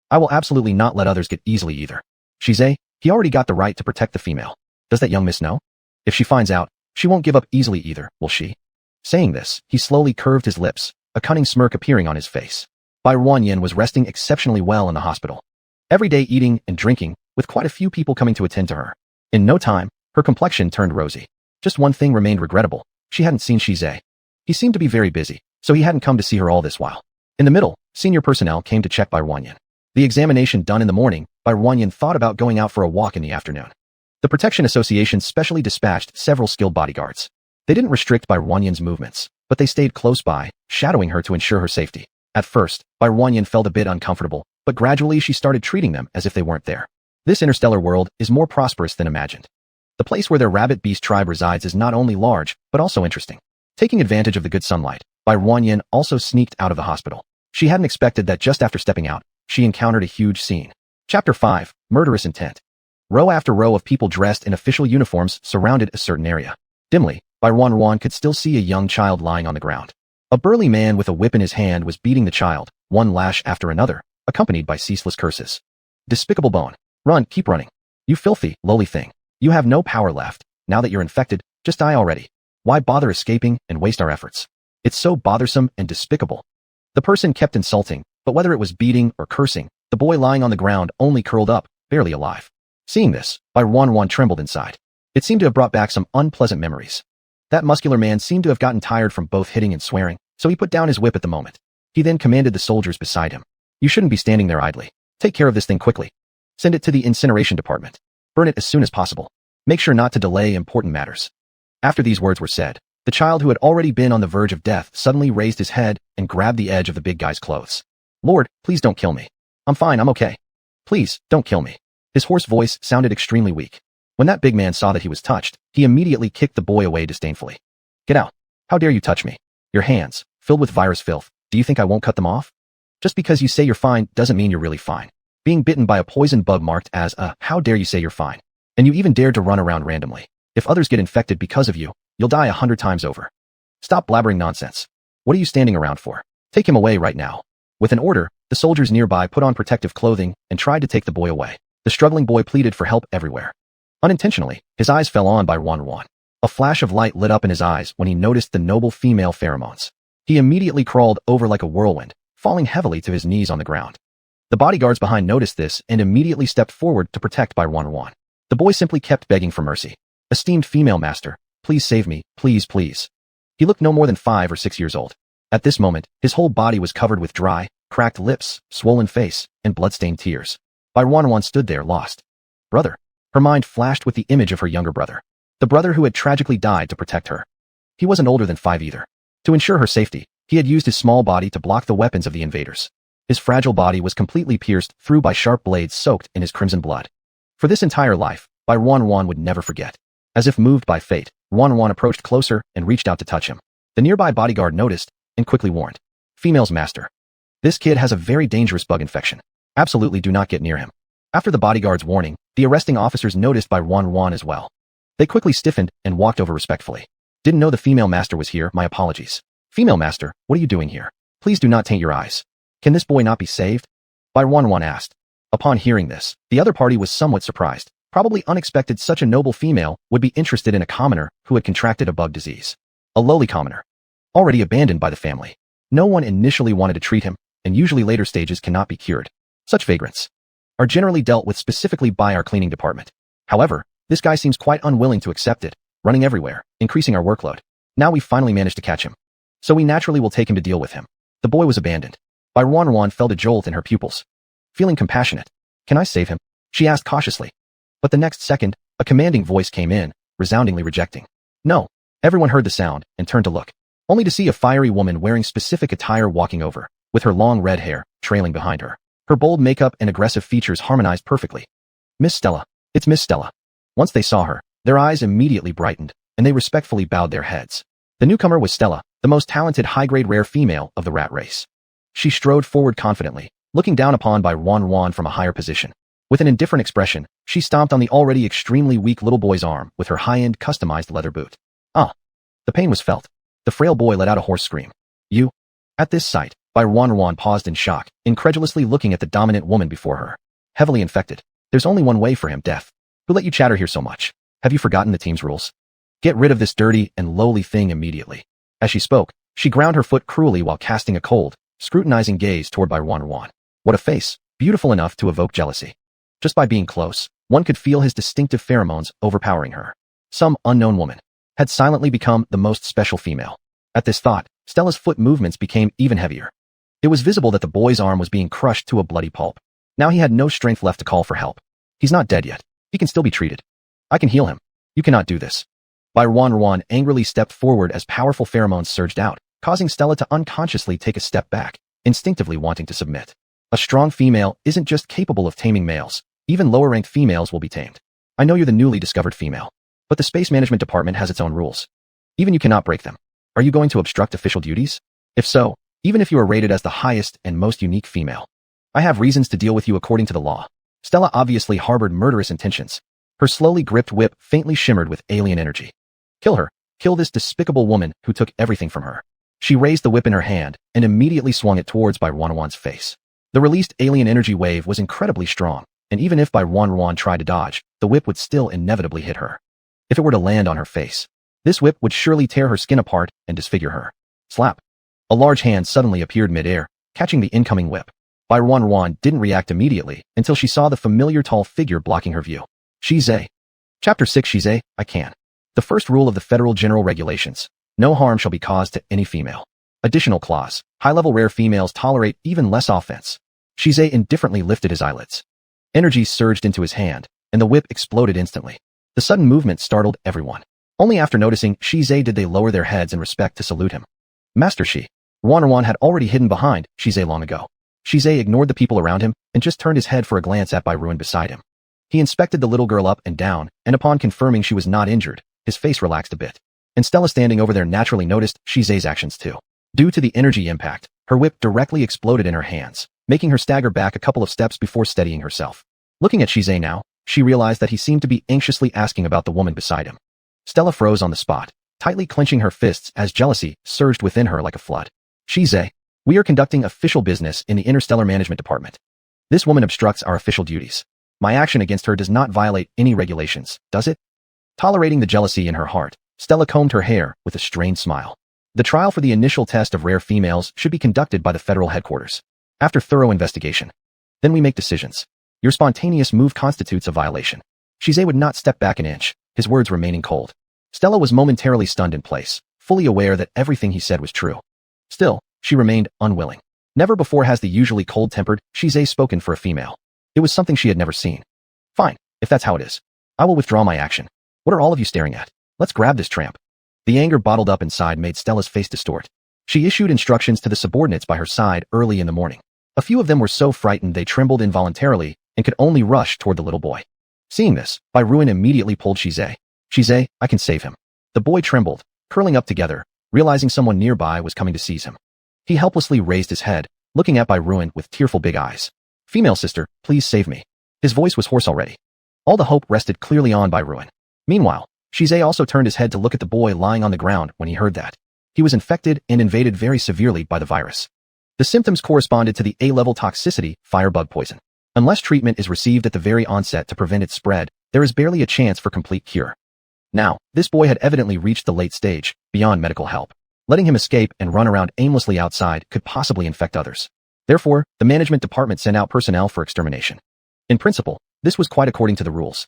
I will absolutely not let others get easily either. Shize, he already got the right to protect the female. Does that young miss know? If she finds out, she won't give up easily either, will she? Saying this, he slowly curved his lips, a cunning smirk appearing on his face. Bai Ruanyin was resting exceptionally well in the hospital. Every day eating and drinking, with quite a few people coming to attend to her. In no time, her complexion turned rosy. Just one thing remained regrettable. She hadn't seen Shize. He seemed to be very busy, so he hadn't come to see her all this while. In the middle, senior personnel came to check Bai Ruanyin. The examination done in the morning, Bai Ruanyin thought about going out for a walk in the afternoon. The Protection Association specially dispatched several skilled bodyguards. They didn't restrict Bai Ruanyin's movements, but they stayed close by, shadowing her to ensure her safety. At first, Bai Ruanyin felt a bit uncomfortable, but gradually she started treating them as if they weren't there. This interstellar world is more prosperous than imagined. The place where their rabbit beast tribe resides is not only large, but also interesting. Taking advantage of the good sunlight, Bai Ruanyin also sneaked out of the hospital. She hadn't expected that just after stepping out, she encountered a huge scene. Chapter 5, Murderous Intent. Row after row of people dressed in official uniforms surrounded a certain area. Dimly, Bai Ruanyin could still see a young child lying on the ground. A burly man with a whip in his hand was beating the child, one lash after another, accompanied by ceaseless curses. Despicable bone. Run, keep running. You filthy, lowly thing. You have no power left. Now that you're infected, just die already. Why bother escaping and waste our efforts? It's so bothersome and despicable. The person kept insulting, but whether it was beating or cursing, the boy lying on the ground only curled up, barely alive. Seeing this, Bai Ruanyin trembled inside. It seemed to have brought back some unpleasant memories. That muscular man seemed to have gotten tired from both hitting and swearing, so he put down his whip at the moment. He then commanded the soldiers beside him. You shouldn't be standing there idly. Take care of this thing quickly. Send it to the incineration department. Burn it as soon as possible. Make sure not to delay important matters. After these words were said, the child who had already been on the verge of death suddenly raised his head and grabbed the edge of the big guy's clothes. Lord, please don't kill me. I'm fine, I'm okay. Please, don't kill me. His hoarse voice sounded extremely weak. When that big man saw that he was touched, he immediately kicked the boy away disdainfully. Get out. How dare you touch me? Your hands, filled with virus filth, do you think I won't cut them off? Just because you say you're fine doesn't mean you're really fine. Being bitten by a poison bug marked as a how dare you say you're fine. And you even dared to run around randomly. If others get infected because of you, you'll die 100 times over. Stop blabbering nonsense. What are you standing around for? Take him away right now. With an order, the soldiers nearby put on protective clothing and tried to take the boy away. The struggling boy pleaded for help everywhere. Unintentionally, his eyes fell on by Wan. A flash of light lit up in his eyes when he noticed the noble female pheromones. He immediately crawled over like a whirlwind, falling heavily to his knees on the ground. The bodyguards behind noticed this and immediately stepped forward to protect by Wan. The boy simply kept begging for mercy. "Esteemed female master, please save me, please, please." He looked no more than 5 or 6 years old. At this moment, his whole body was covered with dry, cracked lips, swollen face, and blood-stained tears. By Wan stood there lost. Brother. Her mind flashed with the image of her younger brother. The brother who had tragically died to protect her. He wasn't older than 5 either. To ensure her safety, he had used his small body to block the weapons of the invaders. His fragile body was completely pierced through by sharp blades soaked in his crimson blood. For this entire life, By Wan would never forget. As if moved by fate, Wan approached closer and reached out to touch him. The nearby bodyguard noticed and quickly warned. "Female's master. This kid has a very dangerous bug infection. Absolutely do not get near him." After the bodyguard's warning, the arresting officers noticed by Wan as well. They quickly stiffened and walked over respectfully. "Didn't know the female master was here, my apologies." "Female master, what are you doing here? Please do not taint your eyes. Can this boy not be saved?" By Wan asked. Upon hearing this, the other party was somewhat surprised. Probably unexpected such a noble female would be interested in a commoner who had contracted a bug disease. A lowly commoner. Already abandoned by the family. No one initially wanted to treat him, and usually later stages cannot be cured. Such vagrants are generally dealt with specifically by our cleaning department. However, this guy seems quite unwilling to accept it, running everywhere, increasing our workload. Now we finally managed to catch him. So we naturally will take him to deal with him. The boy was abandoned. By Wan felt a jolt in her pupils. Feeling compassionate. "Can I save him?" she asked cautiously. But the next second, a commanding voice came in, resoundingly rejecting. "No." Everyone heard the sound and turned to look, only to see a fiery woman wearing specific attire walking over, with her long red hair trailing behind her. Her bold makeup and aggressive features harmonized perfectly. "Miss Stella. It's Miss Stella." Once they saw her, their eyes immediately brightened, and they respectfully bowed their heads. The newcomer was Stella, the most talented high-grade rare female of the rat race. She strode forward confidently, looking down upon by Wan from a higher position. With an indifferent expression, she stomped on the already extremely weak little boy's arm with her high-end customized leather boot. Ah! The pain was felt. The frail boy let out a hoarse scream. "You?" At this sight, by Wan paused in shock, incredulously looking at the dominant woman before her. Heavily infected. There's only one way for him, death. Who let you chatter here so much? Have you forgotten the team's rules? Get rid of this dirty and lowly thing immediately. As she spoke, she ground her foot cruelly while casting a cold, scrutinizing gaze toward by Wan. What a face, beautiful enough to evoke jealousy. Just by being close, one could feel his distinctive pheromones overpowering her. Some unknown woman had silently become the most special female. At this thought, Stella's foot movements became even heavier. It was visible that the boy's arm was being crushed to a bloody pulp. Now he had no strength left to call for help. He's not dead yet. He can still be treated. I can heal him. You cannot do this. By Wan angrily stepped forward as powerful pheromones surged out, causing Stella to unconsciously take a step back, instinctively wanting to submit. A strong female isn't just capable of taming males. Even lower-ranked females will be tamed. I know you're the newly discovered female, but the Space Management Department has its own rules. Even you cannot break them. Are you going to obstruct official duties? If so, even if you are rated as the highest and most unique female, I have reasons to deal with you according to the law. Stella obviously harbored murderous intentions. Her slowly gripped whip faintly shimmered with alien energy. Kill her. Kill this despicable woman who took everything from her. She raised the whip in her hand and immediately swung it towards by Wan's face. The released alien energy wave was incredibly strong, and even if by Wan tried to dodge, the whip would still inevitably hit her. If it were to land on her face, this whip would surely tear her skin apart and disfigure her. Slap. A large hand suddenly appeared mid-air, catching the incoming whip. By Wan didn't react immediately until she saw the familiar tall figure blocking her view. Shize. Chapter 6 Shize, I can. The first rule of the Federal General Regulations. No harm shall be caused to any female. Additional clause. High-level rare females tolerate even less offense. Shize indifferently lifted his eyelids. Energy surged into his hand, and the whip exploded instantly. The sudden movement startled everyone. Only after noticing Shize did they lower their heads in respect to salute him. Master Shi. Wan had already hidden behind Shize long ago. Shize ignored the people around him and just turned his head for a glance at Byruin beside him. He inspected the little girl up and down, and upon confirming she was not injured, his face relaxed a bit. And Stella standing over there naturally noticed Shize's actions too. Due to the energy impact, her whip directly exploded in her hands, making her stagger back a couple of steps before steadying herself. Looking at Shize now, she realized that he seemed to be anxiously asking about the woman beside him. Stella froze on the spot, tightly clenching her fists as jealousy surged within her like a flood. Shize, we are conducting official business in the Interstellar Management Department. This woman obstructs our official duties. My action against her does not violate any regulations, does it? Tolerating the jealousy in her heart, Stella combed her hair with a strained smile. The trial for the initial test of rare females should be conducted by the federal headquarters. After thorough investigation. Then we make decisions. Your spontaneous move constitutes a violation. Shizai would not step back an inch, his words remaining cold. Stella was momentarily stunned in place, fully aware that everything he said was true. Still, she remained unwilling. Never before has the usually cold-tempered Shizai spoken for a female. It was something she had never seen. Fine, if that's how it is. I will withdraw my action. What are all of you staring at? Let's grab this tramp. The anger bottled up inside made Stella's face distort. She issued instructions to the subordinates by her side early in the morning. A few of them were so frightened they trembled involuntarily and could only rush toward the little boy. Seeing this, Byruin immediately pulled Shizai. Shizai, I can save him. The boy trembled, curling up together, realizing someone nearby was coming to seize him. He helplessly raised his head, looking at Byruin with tearful big eyes. Female sister, please save me. His voice was hoarse already. All the hope rested clearly on Byruin. Meanwhile, Shizai also turned his head to look at the boy lying on the ground when he heard that. He was infected and invaded very severely by the virus. The symptoms corresponded to the A-level toxicity, firebug poison. Unless treatment is received at the very onset to prevent its spread, there is barely a chance for complete cure. Now, this boy had evidently reached the late stage, beyond medical help. Letting him escape and run around aimlessly outside could possibly infect others. Therefore, the management department sent out personnel for extermination. In principle, this was quite according to the rules.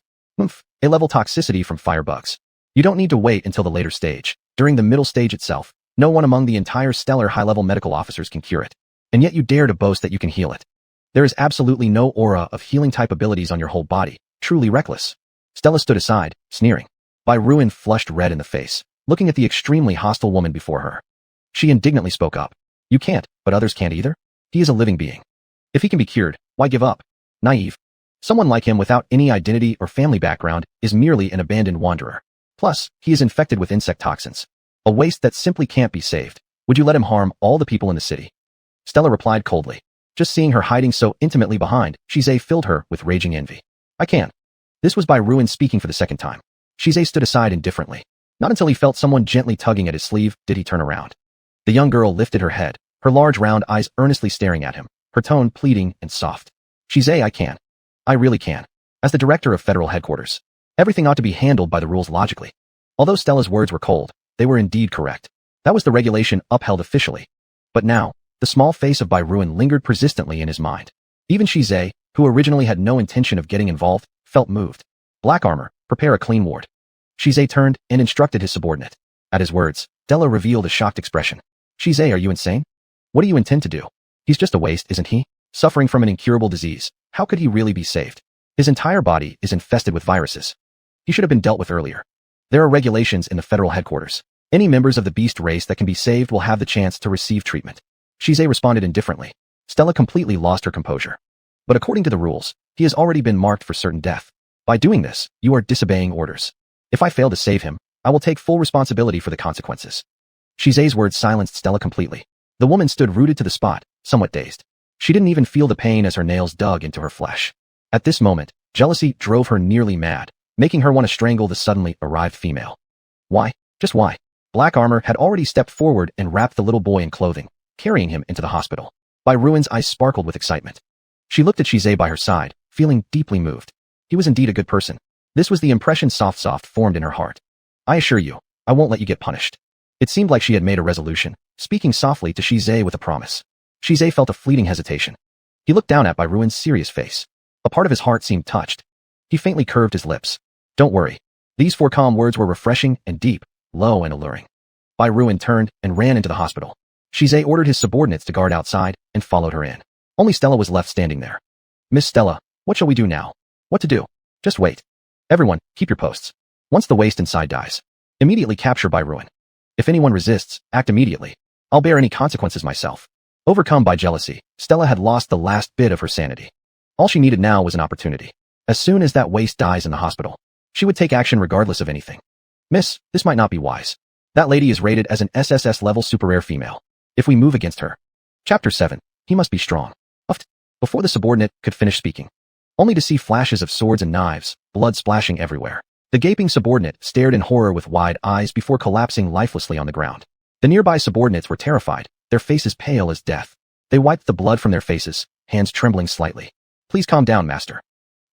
A-level toxicity from firebugs. You don't need to wait until the later stage. During the middle stage itself, no one among the entire stellar high-level medical officers can cure it. And yet you dare to boast that you can heal it. There is absolutely no aura of healing-type abilities on your whole body. Truly reckless. Stella stood aside, sneering. Byruin flushed red in the face, looking at the extremely hostile woman before her. She indignantly spoke up. You can't, but others can't either? He is a living being. If he can be cured, why give up? Naive. Someone like him without any identity or family background is merely an abandoned wanderer. Plus, he is infected with insect toxins. A waste that simply can't be saved. Would you let him harm all the people in the city? Stella replied coldly. Just seeing her hiding so intimately behind, Shizai filled her with raging envy. I can. This was Byruin speaking for the second time. Shizai stood aside indifferently. Not until he felt someone gently tugging at his sleeve did he turn around. The young girl lifted her head, her large round eyes earnestly staring at him, her tone pleading and soft. Shizai, I can. I really can. As the director of federal headquarters, everything ought to be handled by the rules logically. Although Stella's words were cold, they were indeed correct. That was the regulation upheld officially. But now, the small face of Byruin lingered persistently in his mind. Even Shizai, who originally had no intention of getting involved, felt moved. Black armor, prepare a clean ward. Shizai turned and instructed his subordinate. At his words, Stella revealed a shocked expression. Shizai, are you insane? What do you intend to do? He's just a waste, isn't he? Suffering from an incurable disease. How could he really be saved? His entire body is infested with viruses. He should have been dealt with earlier. There are regulations in the federal headquarters. Any members of the beast race that can be saved will have the chance to receive treatment. Shizai responded indifferently. Stella completely lost her composure. But according to the rules, he has already been marked for certain death. By doing this, you are disobeying orders. If I fail to save him, I will take full responsibility for the consequences. Shizai's words silenced Stella completely. The woman stood rooted to the spot, somewhat dazed. She didn't even feel the pain as her nails dug into her flesh. At this moment, jealousy drove her nearly mad, making her want to strangle the suddenly arrived female. Why? Just why? Black Armor had already stepped forward and wrapped the little boy in clothing, carrying him into the hospital. Byruin's eyes sparkled with excitement. She looked at Shizai by her side, feeling deeply moved. He was indeed a good person. This was the impression soft formed in her heart. I assure you, I won't let you get punished. It seemed like she had made a resolution, speaking softly to Shizai with a promise. Shizai felt a fleeting hesitation. He looked down at Byruin's serious face. A part of his heart seemed touched. He faintly curved his lips. Don't worry. These four calm words were refreshing and deep, low and alluring. Byruin turned and ran into the hospital. Shizai ordered his subordinates to guard outside and followed her in. Only Stella was left standing there. Miss Stella, what shall we do now? What to do? Just wait. Everyone, keep your posts. Once the waste inside dies, immediately capture Byruin. If anyone resists, act immediately. I'll bear any consequences myself. Overcome by jealousy, Stella had lost the last bit of her sanity. All she needed now was an opportunity. As soon as that waste dies in the hospital, she would take action regardless of anything. Miss, this might not be wise. That lady is rated as an SSS-level super rare female. If we move against her. Chapter 7. He must be strong. Uffed. Before the subordinate could finish speaking, only to see flashes of swords and knives, blood splashing everywhere. The gaping subordinate stared in horror with wide eyes before collapsing lifelessly on the ground. The nearby subordinates were terrified, their faces pale as death. They wiped the blood from their faces, hands trembling slightly. Please calm down, master.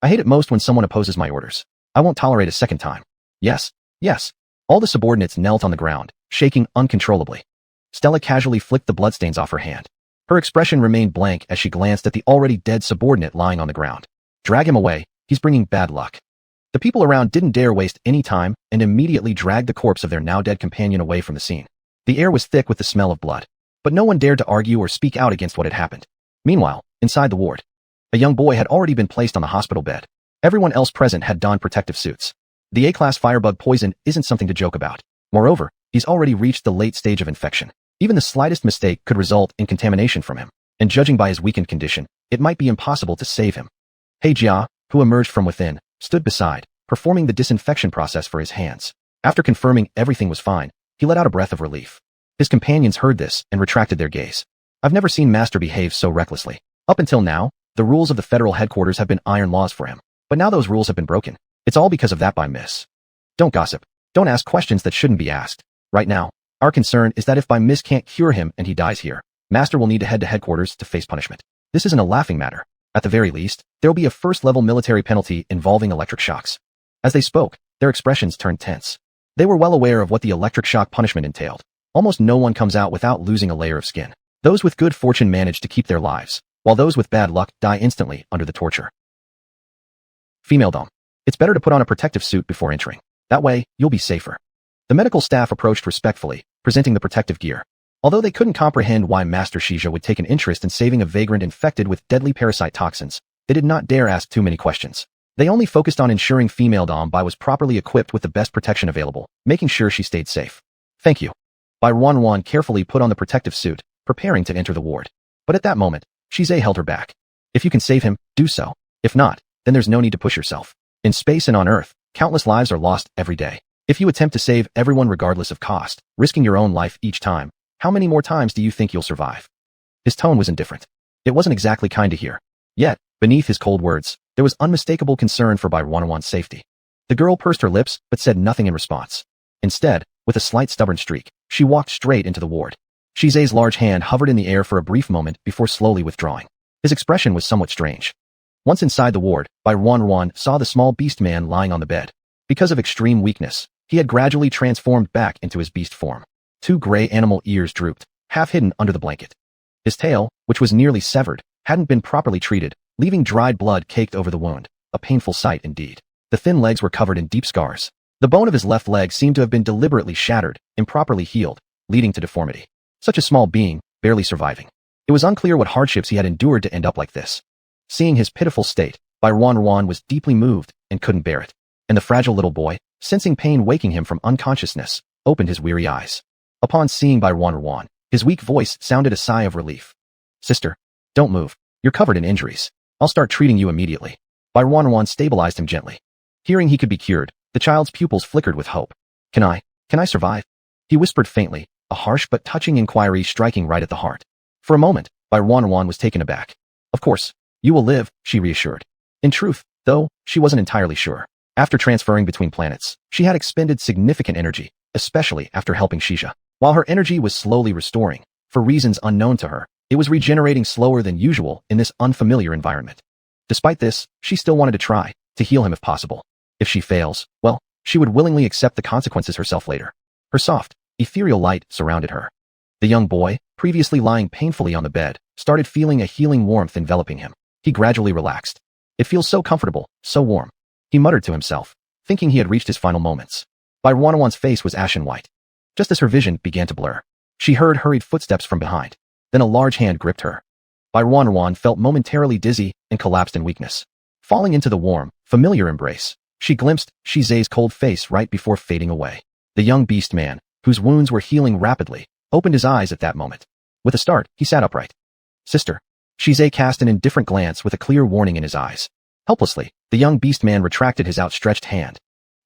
I hate it most when someone opposes my orders. I won't tolerate a second time. Yes, yes. All the subordinates knelt on the ground, shaking uncontrollably. Stella casually flicked the bloodstains off her hand. Her expression remained blank as she glanced at the already dead subordinate lying on the ground. Drag him away, he's bringing bad luck. The people around didn't dare waste any time and immediately dragged the corpse of their now-dead companion away from the scene. The air was thick with the smell of blood, but no one dared to argue or speak out against what had happened. Meanwhile, inside the ward, a young boy had already been placed on the hospital bed. Everyone else present had donned protective suits. The A-class firebug poison isn't something to joke about. Moreover, he's already reached the late stage of infection. Even the slightest mistake could result in contamination from him, and judging by his weakened condition, it might be impossible to save him. He Jia, who emerged from within, stood beside, performing the disinfection process for his hands. After confirming everything was fine, he let out a breath of relief. His companions heard this and retracted their gaze. I've never seen Master behave so recklessly. Up until now, the rules of the federal headquarters have been iron laws for him, but now those rules have been broken. It's all because of that by Miss. Don't gossip. Don't ask questions that shouldn't be asked. Right now, our concern is that if by Miss can't cure him and he dies here, Master will need to head to headquarters to face punishment. This isn't a laughing matter. At the very least, there will be a first-level military penalty involving electric shocks. As they spoke, their expressions turned tense. They were well aware of what the electric shock punishment entailed. Almost no one comes out without losing a layer of skin. Those with good fortune manage to keep their lives, while those with bad luck die instantly under the torture. Female Dom. It's better to put on a protective suit before entering. That way, you'll be safer. The medical staff approached respectfully, presenting the protective gear. Although they couldn't comprehend why Master Shija would take an interest in saving a vagrant infected with deadly parasite toxins, they did not dare ask too many questions. They only focused on ensuring female Dom Bai was properly equipped with the best protection available, making sure she stayed safe. Thank you. Bai Wan carefully put on the protective suit, preparing to enter the ward. But at that moment, Shize held her back. If you can save him, do so. If not, then there's no need to push yourself. In space and on Earth, countless lives are lost every day. If you attempt to save everyone regardless of cost, risking your own life each time, how many more times do you think you'll survive? His tone was indifferent. It wasn't exactly kind to hear. Yet, beneath his cold words, there was unmistakable concern for Bai Wanwan's safety. The girl pursed her lips but said nothing in response. Instead, with a slight stubborn streak, she walked straight into the ward. Shize's large hand hovered in the air for a brief moment before slowly withdrawing. His expression was somewhat strange. Once inside the ward, Bai Wanwan saw the small beast man lying on the bed. Because of extreme weakness, he had gradually transformed back into his beast form. 2 gray animal ears drooped, half hidden under the blanket. His tail, which was nearly severed, hadn't been properly treated, leaving dried blood caked over the wound, a painful sight indeed. The thin legs were covered in deep scars. The bone of his left leg seemed to have been deliberately shattered, improperly healed, leading to deformity. Such a small being, barely surviving. It was unclear what hardships he had endured to end up like this. Seeing his pitiful state, Bai Wanwan was deeply moved and couldn't bear it. And the fragile little boy, sensing pain waking him from unconsciousness, opened his weary eyes. Upon seeing Bai Wanwan, his weak voice sounded a sigh of relief. Sister, don't move. You're covered in injuries. I'll start treating you immediately. Bai Wanwan stabilized him gently. Hearing he could be cured, the child's pupils flickered with hope. Can I survive? He whispered faintly, a harsh but touching inquiry striking right at the heart. For a moment, Bai Wanwan was taken aback. Of course, you will live, she reassured. In truth, though, she wasn't entirely sure. After transferring between planets, she had expended significant energy, especially after helping Shija. While her energy was slowly restoring, for reasons unknown to her, it was regenerating slower than usual in this unfamiliar environment. Despite this, she still wanted to try, to heal him if possible. If she fails, well, she would willingly accept the consequences herself later. Her soft, ethereal light surrounded her. The young boy, previously lying painfully on the bed, started feeling a healing warmth enveloping him. He gradually relaxed. It feels so comfortable, so warm. He muttered to himself, thinking he had reached his final moments. Bai Wanwan's face was ashen white. Just as her vision began to blur, she heard hurried footsteps from behind. Then a large hand gripped her. Bai Wanwan felt momentarily dizzy and collapsed in weakness. Falling into the warm, familiar embrace, she glimpsed Shize's cold face right before fading away. The young beast man, whose wounds were healing rapidly, opened his eyes at that moment. With a start, he sat upright. Sister. Shize cast an indifferent glance with a clear warning in his eyes. Helplessly, the young beast man retracted his outstretched hand.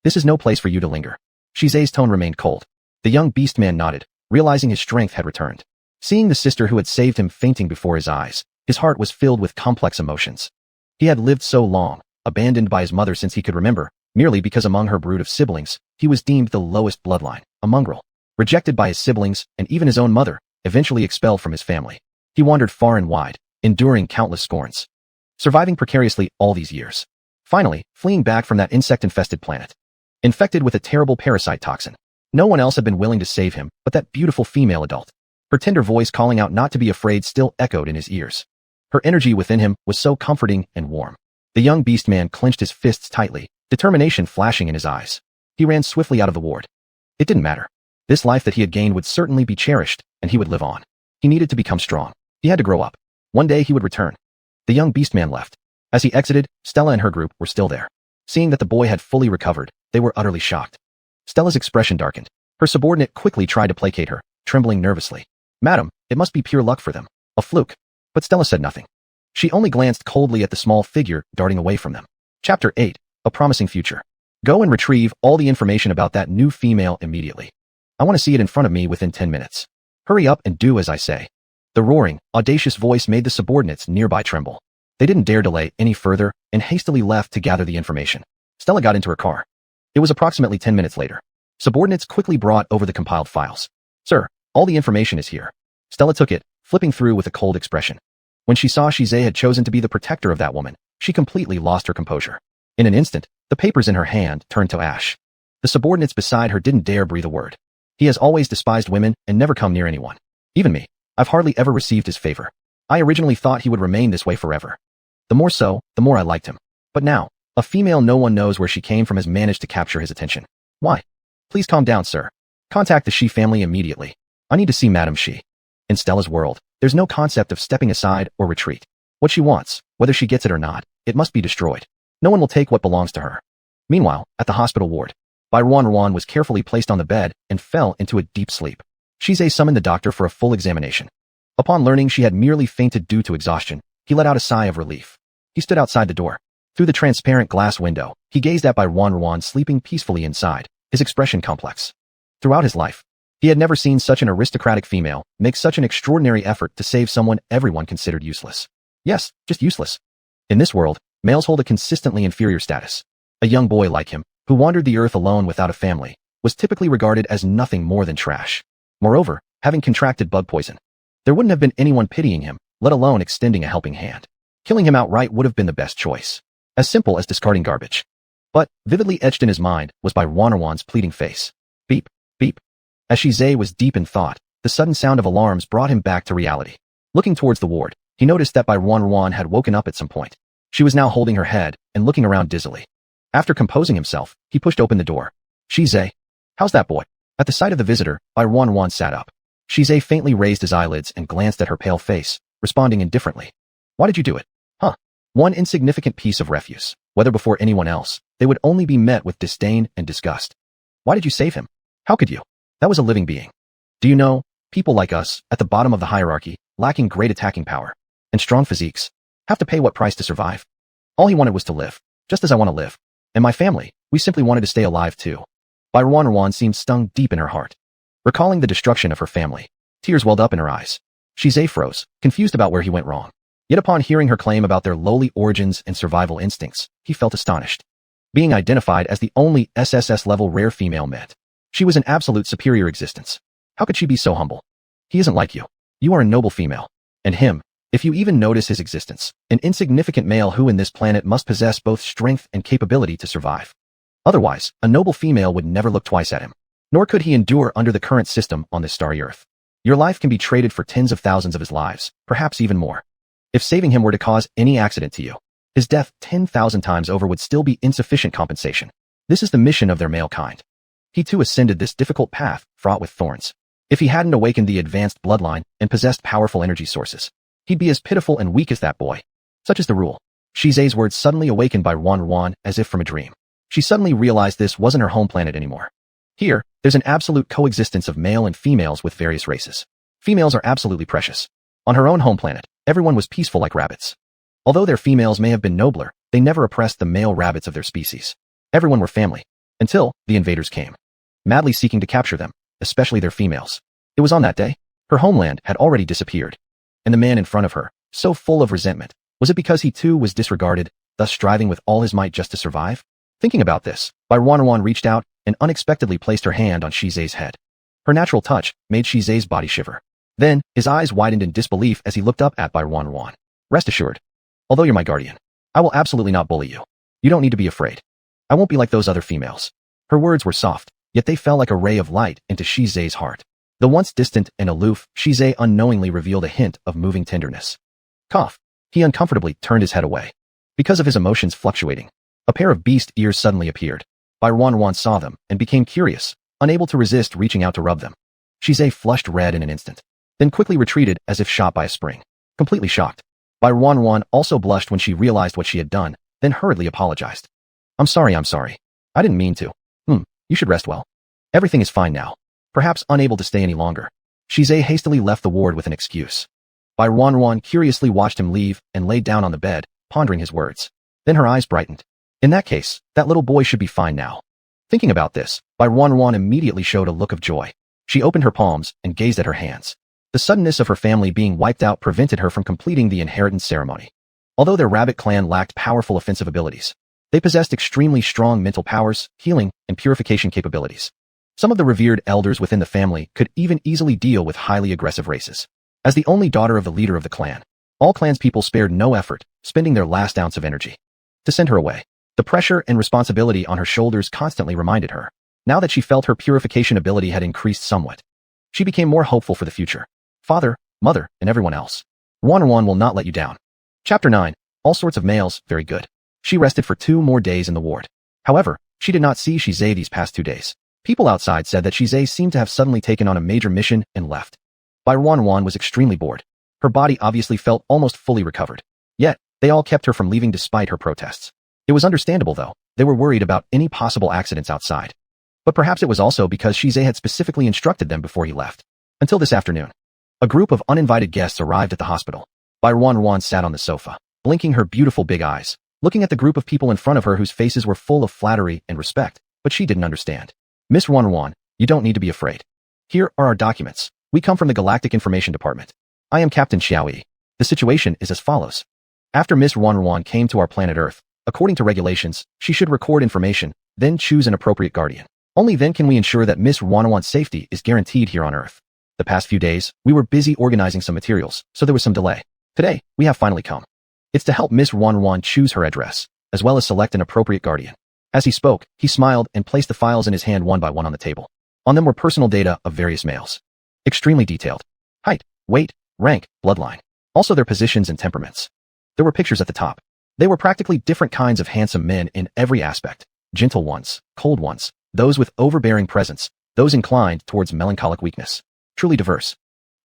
This is no place for you to linger. Shize's tone remained cold. The young beast man nodded, realizing his strength had returned. Seeing the sister who had saved him fainting before his eyes, his heart was filled with complex emotions. He had lived so long, abandoned by his mother since he could remember, merely because among her brood of siblings, he was deemed the lowest bloodline, a mongrel. Rejected by his siblings and even his own mother, eventually expelled from his family. He wandered far and wide, enduring countless scorns. Surviving precariously all these years. Finally, fleeing back from that insect-infested planet. Infected with a terrible parasite toxin. No one else had been willing to save him but that beautiful female adult. Her tender voice calling out not to be afraid still echoed in his ears. Her energy within him was so comforting and warm. The young beast man clenched his fists tightly, determination flashing in his eyes. He ran swiftly out of the ward. It didn't matter. This life that he had gained would certainly be cherished, and he would live on. He needed to become strong. He had to grow up. One day he would return. The young beast man left. As he exited, Stella and her group were still there. Seeing that the boy had fully recovered, they were utterly shocked. Stella's expression darkened. Her subordinate quickly tried to placate her, trembling nervously. Madam, it must be pure luck for them. A fluke. But Stella said nothing. She only glanced coldly at the small figure darting away from them. Chapter 8. A Promising Future. Go and retrieve all the information about that new female immediately. I want to see it in front of me within 10 minutes. Hurry up and do as I say. The roaring, audacious voice made the subordinates nearby tremble. They didn't dare delay any further and hastily left to gather the information. Stella got into her car. It was approximately 10 minutes later. Subordinates quickly brought over the compiled files. Sir, all the information is here. Stella took it, flipping through with a cold expression. When she saw Shizei had chosen to be the protector of that woman, she completely lost her composure. In an instant, the papers in her hand turned to ash. The subordinates beside her didn't dare breathe a word. He has always despised women and never come near anyone. Even me. I've hardly ever received his favor. I originally thought he would remain this way forever. The more so, the more I liked him. But now, a female no one knows where she came from has managed to capture his attention. Why? Please calm down, sir. Contact the Shi family immediately. I need to see Madame Shi. In Stella's world, there's no concept of stepping aside or retreat. What she wants, whether she gets it or not, it must be destroyed. No one will take what belongs to her. Meanwhile, at the hospital ward, Ruan was carefully placed on the bed and fell into a deep sleep. Shizei summoned the doctor for a full examination. Upon learning she had merely fainted due to exhaustion, he let out a sigh of relief. He stood outside the door. Through the transparent glass window, he gazed at Ruan sleeping peacefully inside, his expression complex. Throughout his life, he had never seen such an aristocratic female make such an extraordinary effort to save someone everyone considered useless. Yes, just useless. In this world, males hold a consistently inferior status. A young boy like him, who wandered the earth alone without a family, was typically regarded as nothing more than trash. Moreover, having contracted bug poison, there wouldn't have been anyone pitying him, let alone extending a helping hand. Killing him outright would have been the best choice. As simple as discarding garbage. But, vividly etched in his mind, was Ruan's pleading face. Beep, beep. As Shizei was deep in thought, the sudden sound of alarms brought him back to reality. Looking towards the ward, he noticed that Ruan had woken up at some point. She was now holding her head and looking around dizzily. After composing himself, he pushed open the door. Shizei. How's that boy? At the sight of the visitor, Ruan sat up. Shizei faintly raised his eyelids and glanced at her pale face, responding indifferently. Why did you do it? Huh? One insignificant piece of refuse. Whether before anyone else, they would only be met with disdain and disgust. Why did you save him? How could you? That was a living being. Do you know, people like us, at the bottom of the hierarchy, lacking great attacking power, and strong physiques, have to pay what price to survive? All he wanted was to live, just as I want to live. And my family, we simply wanted to stay alive too. Ruan seemed stung deep in her heart. Recalling the destruction of her family, tears welled up in her eyes. Shizei froze, confused about where he went wrong. Yet upon hearing her claim about their lowly origins and survival instincts, he felt astonished. Being identified as the only SSS-level rare female meant she was an absolute superior existence. How could she be so humble? He isn't like you. You are a noble female. And him, if you even notice his existence, an insignificant male who in this planet must possess both strength and capability to survive. Otherwise, a noble female would never look twice at him. Nor could he endure under the current system on this starry earth. Your life can be traded for tens of thousands of his lives, perhaps even more. If saving him were to cause any accident to you, his death 10,000 times over would still be insufficient compensation. This is the mission of their male kind. He too ascended this difficult path, fraught with thorns. If he hadn't awakened the advanced bloodline and possessed powerful energy sources, he'd be as pitiful and weak as that boy. Such is the rule. Shizei's words suddenly awakened Ruan as if from a dream. She suddenly realized this wasn't her home planet anymore. Here, there's an absolute coexistence of male and females with various races. Females are absolutely precious. On her own home planet, everyone was peaceful like rabbits. Although their females may have been nobler, they never oppressed the male rabbits of their species. Everyone were family. Until the invaders came. Madly seeking to capture them, especially their females. It was on that day. Her homeland had already disappeared. And the man in front of her, so full of resentment, was it because he too was disregarded, thus striving with all his might just to survive? Thinking about this, Ruan reached out and unexpectedly placed her hand on Shizei's head. Her natural touch made Shizei's body shiver. Then, his eyes widened in disbelief as he looked up at Ruan. Rest assured. Although you're my guardian, I will absolutely not bully you. You don't need to be afraid. I won't be like those other females. Her words were soft, yet they fell like a ray of light into Shize's heart. The once distant and aloof Shize unknowingly revealed a hint of moving tenderness. Cough. He uncomfortably turned his head away. Because of his emotions fluctuating, a pair of beast ears suddenly appeared. Bai Ruan saw them and became curious, unable to resist reaching out to rub them. Shize flushed red in an instant, then quickly retreated as if shot by a spring. Completely shocked, Bai Ruan also blushed when she realized what she had done, then hurriedly apologized. I'm sorry. I didn't mean to. You should rest well. Everything is fine now. Perhaps unable to stay any longer, Shize hastily left the ward with an excuse. Bai Ruan curiously watched him leave and laid down on the bed, pondering his words. Then her eyes brightened. In that case, that little boy should be fine now. Thinking about this, Bai Ruan immediately showed a look of joy. She opened her palms and gazed at her hands. The suddenness of her family being wiped out prevented her from completing the inheritance ceremony. Although their rabbit clan lacked powerful offensive abilities, they possessed extremely strong mental powers, healing, and purification capabilities. Some of the revered elders within the family could even easily deal with highly aggressive races. As the only daughter of the leader of the clan, all clanspeople spared no effort, spending their last ounce of energy to send her away. The pressure and responsibility on her shoulders constantly reminded her. Now that she felt her purification ability had increased somewhat, she became more hopeful for the future. Father, mother, and everyone else. Ruan will not let you down. Chapter 9. All sorts of males, very good. She rested for 2 more days in the ward. However, she did not see Shize these past 2 days. People outside said that Shize seemed to have suddenly taken on a major mission and left. Bai Ruan was extremely bored. Her body obviously felt almost fully recovered. Yet, they all kept her from leaving despite her protests. It was understandable though, they were worried about any possible accidents outside. But perhaps it was also because Shize had specifically instructed them before he left. Until this afternoon. A group of uninvited guests arrived at the hospital. Bai Ruan sat on the sofa, blinking her beautiful big eyes, looking at the group of people in front of her whose faces were full of flattery and respect, but she didn't understand. Miss Ruan, you don't need to be afraid. Here are our documents. We come from the Galactic Information Department. I am Captain Xiaoyi. The situation is as follows. After Miss Ruan came to our planet Earth, according to regulations, she should record information, then choose an appropriate guardian. Only then can we ensure that Miss Ruan's safety is guaranteed here on Earth. The past few days, we were busy organizing some materials, so there was some delay. Today, we have finally come. It's to help Miss Ruan choose her address, as well as select an appropriate guardian. As he spoke, he smiled and placed the files in his hand one by one on the table. On them were personal data of various males. Extremely detailed. Height, weight, rank, bloodline. Also their positions and temperaments. There were pictures at the top. They were practically different kinds of handsome men in every aspect. Gentle ones, cold ones, those with overbearing presence, those inclined towards melancholic weakness. Truly diverse.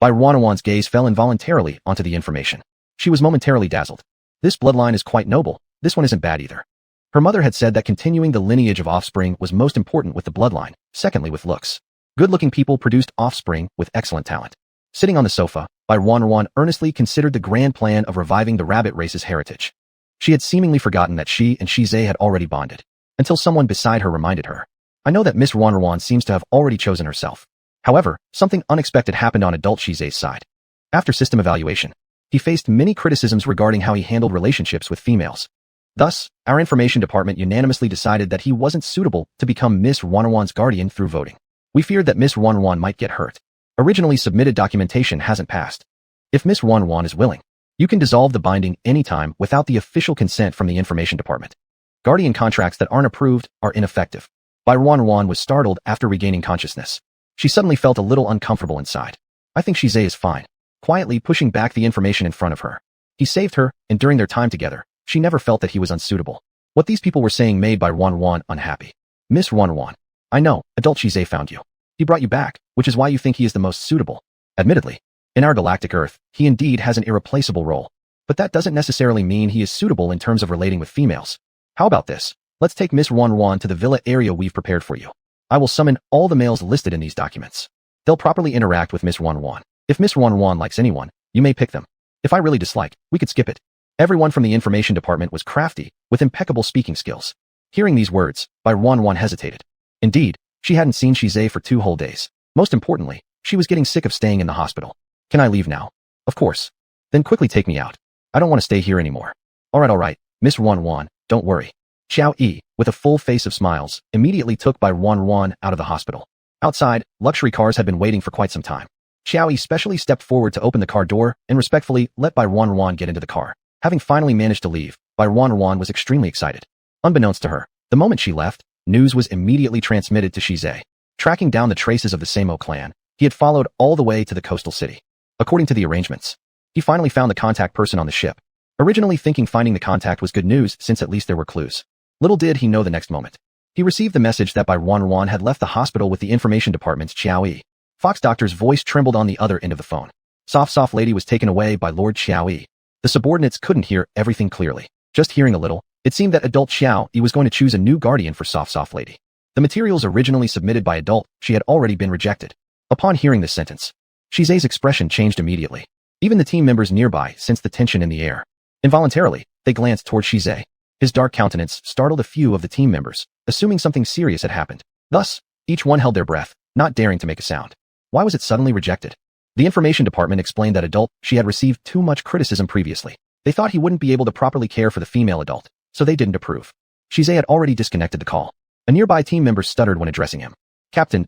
Bai Ruan's gaze fell involuntarily onto the information. She was momentarily dazzled. This bloodline is quite noble. This one isn't bad either. Her mother had said that continuing the lineage of offspring was most important with the bloodline, secondly with looks. Good-looking people produced offspring with excellent talent. Sitting on the sofa, Bai Ruan earnestly considered the grand plan of reviving the rabbit race's heritage. She had seemingly forgotten that she and Shize had already bonded, until someone beside her reminded her. I know that Miss Ruan seems to have already chosen herself. However, something unexpected happened on adult Shize's side. After system evaluation, he faced many criticisms regarding how he handled relationships with females. Thus, our information department unanimously decided that he wasn't suitable to become Miss Ruan's guardian through voting. We feared that Miss Ruan might get hurt. Originally submitted documentation hasn't passed. If Miss Ruan is willing, you can dissolve the binding anytime without the official consent from the information department. Guardian contracts that aren't approved are ineffective. Bai Ruan was startled after regaining consciousness. She suddenly felt a little uncomfortable inside. I think Shize is fine. Quietly pushing back the information in front of her. He saved her, and during their time together, she never felt that he was unsuitable. What these people were saying made Bai Ruan unhappy. Miss Ruan, I know, adult Shize found you. He brought you back, which is why you think he is the most suitable. Admittedly, in our galactic Earth, he indeed has an irreplaceable role. But that doesn't necessarily mean he is suitable in terms of relating with females. How about this? Let's take Miss Ruan to the villa area we've prepared for you. I will summon all the males listed in these documents. They'll properly interact with Miss Ruan. If Miss Ruan likes anyone, you may pick them. If I really dislike, we could skip it. Everyone from the information department was crafty, with impeccable speaking skills. Hearing these words, Bai Ruan hesitated. Indeed, she hadn't seen Shize for 2 whole days. Most importantly, she was getting sick of staying in the hospital. Can I leave now? Of course. Then quickly take me out. I don't want to stay here anymore. All right, Miss Ruan, don't worry. Xiao Yi, with a full face of smiles, immediately took Bai Ruan out of the hospital. Outside, luxury cars had been waiting for quite some time. Xiao Yi specially stepped forward to open the car door and respectfully let Bai Ruan get into the car. Having finally managed to leave, Bai Ruan was extremely excited. Unbeknownst to her, the moment she left, news was immediately transmitted to Shize. Tracking down the traces of the Samo clan, he had followed all the way to the coastal city. According to the arrangements, he finally found the contact person on the ship, originally thinking finding the contact was good news since at least there were clues. Little did he know the next moment. He received the message that Bai Ruan had left the hospital with the information department's Qiaoyi. Fox Doctor's voice trembled on the other end of the phone. Soft lady was taken away by Lord Qiaoyi. The subordinates couldn't hear everything clearly. Just hearing a little, it seemed that adult Qiaoyi was going to choose a new guardian for soft lady. The materials originally submitted by adult, she had already been rejected. Upon hearing this sentence, Shize's expression changed immediately. Even the team members nearby sensed the tension in the air. Involuntarily, they glanced toward Shize. His dark countenance startled a few of the team members, assuming something serious had happened. Thus, each one held their breath, not daring to make a sound. Why was it suddenly rejected? The information department explained that adult, she had received too much criticism previously. They thought he wouldn't be able to properly care for the female adult, so they didn't approve. Shize had already disconnected the call. A nearby team member stuttered when addressing him. Captain,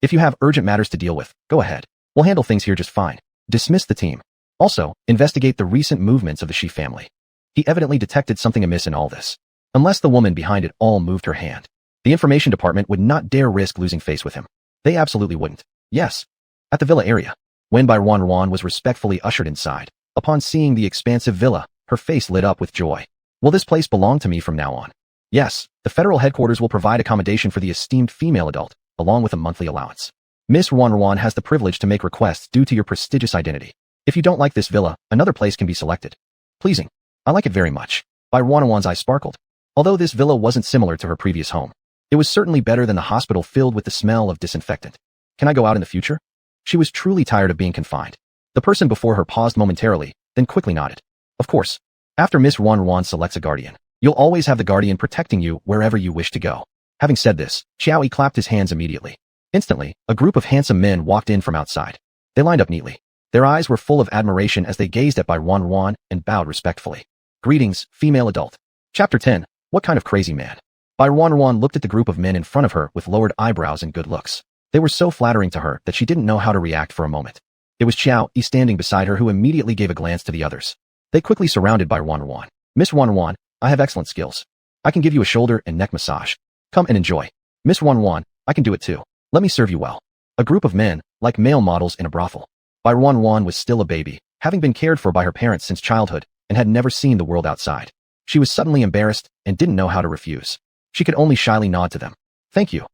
if you have urgent matters to deal with, go ahead. We'll handle things here just fine. Dismiss the team. Also, investigate the recent movements of the Shi family. He evidently detected something amiss in all this. Unless the woman behind it all moved her hand, the information department would not dare risk losing face with him. They absolutely wouldn't. Yes. At the villa area, when Bai Ruan was respectfully ushered inside, upon seeing the expansive villa, her face lit up with joy. Will this place belong to me from now on? Yes, the federal headquarters will provide accommodation for the esteemed female adult, along with a monthly allowance. Miss Ruan has the privilege to make requests due to your prestigious identity. If you don't like this villa, another place can be selected. Pleasing. I like it very much. Bai Ruan's eyes sparkled. Although this villa wasn't similar to her previous home, it was certainly better than the hospital filled with the smell of disinfectant. Can I go out in the future? She was truly tired of being confined. The person before her paused momentarily, then quickly nodded. Of course. After Miss Ruan selects a guardian, you'll always have the guardian protecting you wherever you wish to go. Having said this, Qiaoyi clapped his hands immediately. Instantly, a group of handsome men walked in from outside. They lined up neatly. Their eyes were full of admiration as they gazed at Bai Ruan and bowed respectfully. Greetings, female adult. Chapter 10. What kind of crazy man? Bai Ruan looked at the group of men in front of her with lowered eyebrows and good looks. They were so flattering to her that she didn't know how to react for a moment. It was Qiaoyi standing beside her who immediately gave a glance to the others. They quickly surrounded Bai Ruan. Miss Ruan, I have excellent skills. I can give you a shoulder and neck massage. Come and enjoy. Miss Ruan, I can do it too. Let me serve you well. A group of men, like male models in a brothel. Bai Ruan was still a baby, having been cared for by her parents since childhood, and had never seen the world outside. She was suddenly embarrassed and didn't know how to refuse. She could only shyly nod to them. Thank you.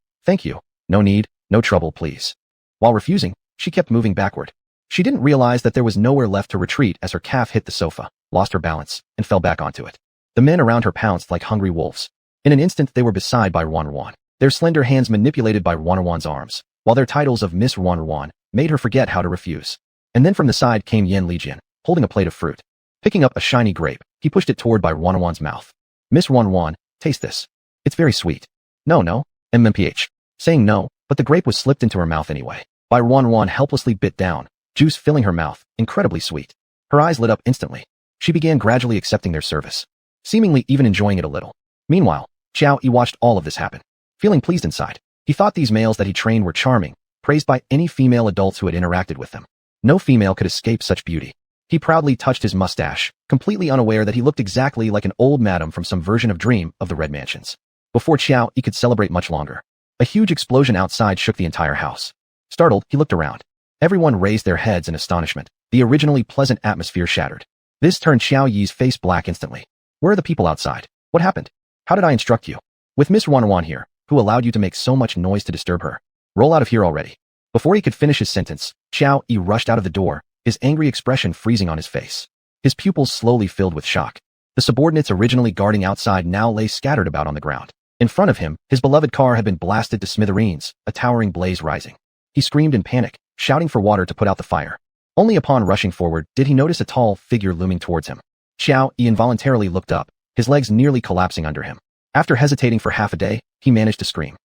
No need, no trouble, please. While refusing, she kept moving backward. She didn't realize that there was nowhere left to retreat as her calf hit the sofa, lost her balance, and fell back onto it. The men around her pounced like hungry wolves. In an instant they were beside Bai Ruan. Their slender hands manipulated Bai Ruan's arms, while their titles of Miss Ruan made her forget how to refuse. And then from the side came Yan Lijian, holding a plate of fruit. Picking up a shiny grape, he pushed it toward Bai Ruan's mouth. Miss Ruan, taste this. It's very sweet. No, MMPH. Saying no, but the grape was slipped into her mouth anyway. Bai Ruan helplessly bit down, juice filling her mouth, incredibly sweet. Her eyes lit up instantly. She began gradually accepting their service, seemingly even enjoying it a little. Meanwhile, Qiaoyi watched all of this happen. Feeling pleased inside, he thought these males that he trained were charming, praised by any female adults who had interacted with them. No female could escape such beauty. He proudly touched his mustache, completely unaware that he looked exactly like an old madam from some version of Dream of the Red Mansions. Before Qiaoyi could celebrate much longer, a huge explosion outside shook the entire house. Startled, he looked around. Everyone raised their heads in astonishment. The originally pleasant atmosphere shattered. This turned Qiaoyi's face black instantly. Where are the people outside? What happened? How did I instruct you? With Miss Ruan here, who allowed you to make so much noise to disturb her? Roll out of here already. Before he could finish his sentence, Qiaoyi rushed out of the door, his angry expression freezing on his face. His pupils slowly filled with shock. The subordinates originally guarding outside now lay scattered about on the ground. In front of him, his beloved car had been blasted to smithereens, a towering blaze rising. He screamed in panic, shouting for water to put out the fire. Only upon rushing forward did he notice a tall figure looming towards him. Qiaoyi involuntarily looked up, his legs nearly collapsing under him. After hesitating for half a day, he managed to scream.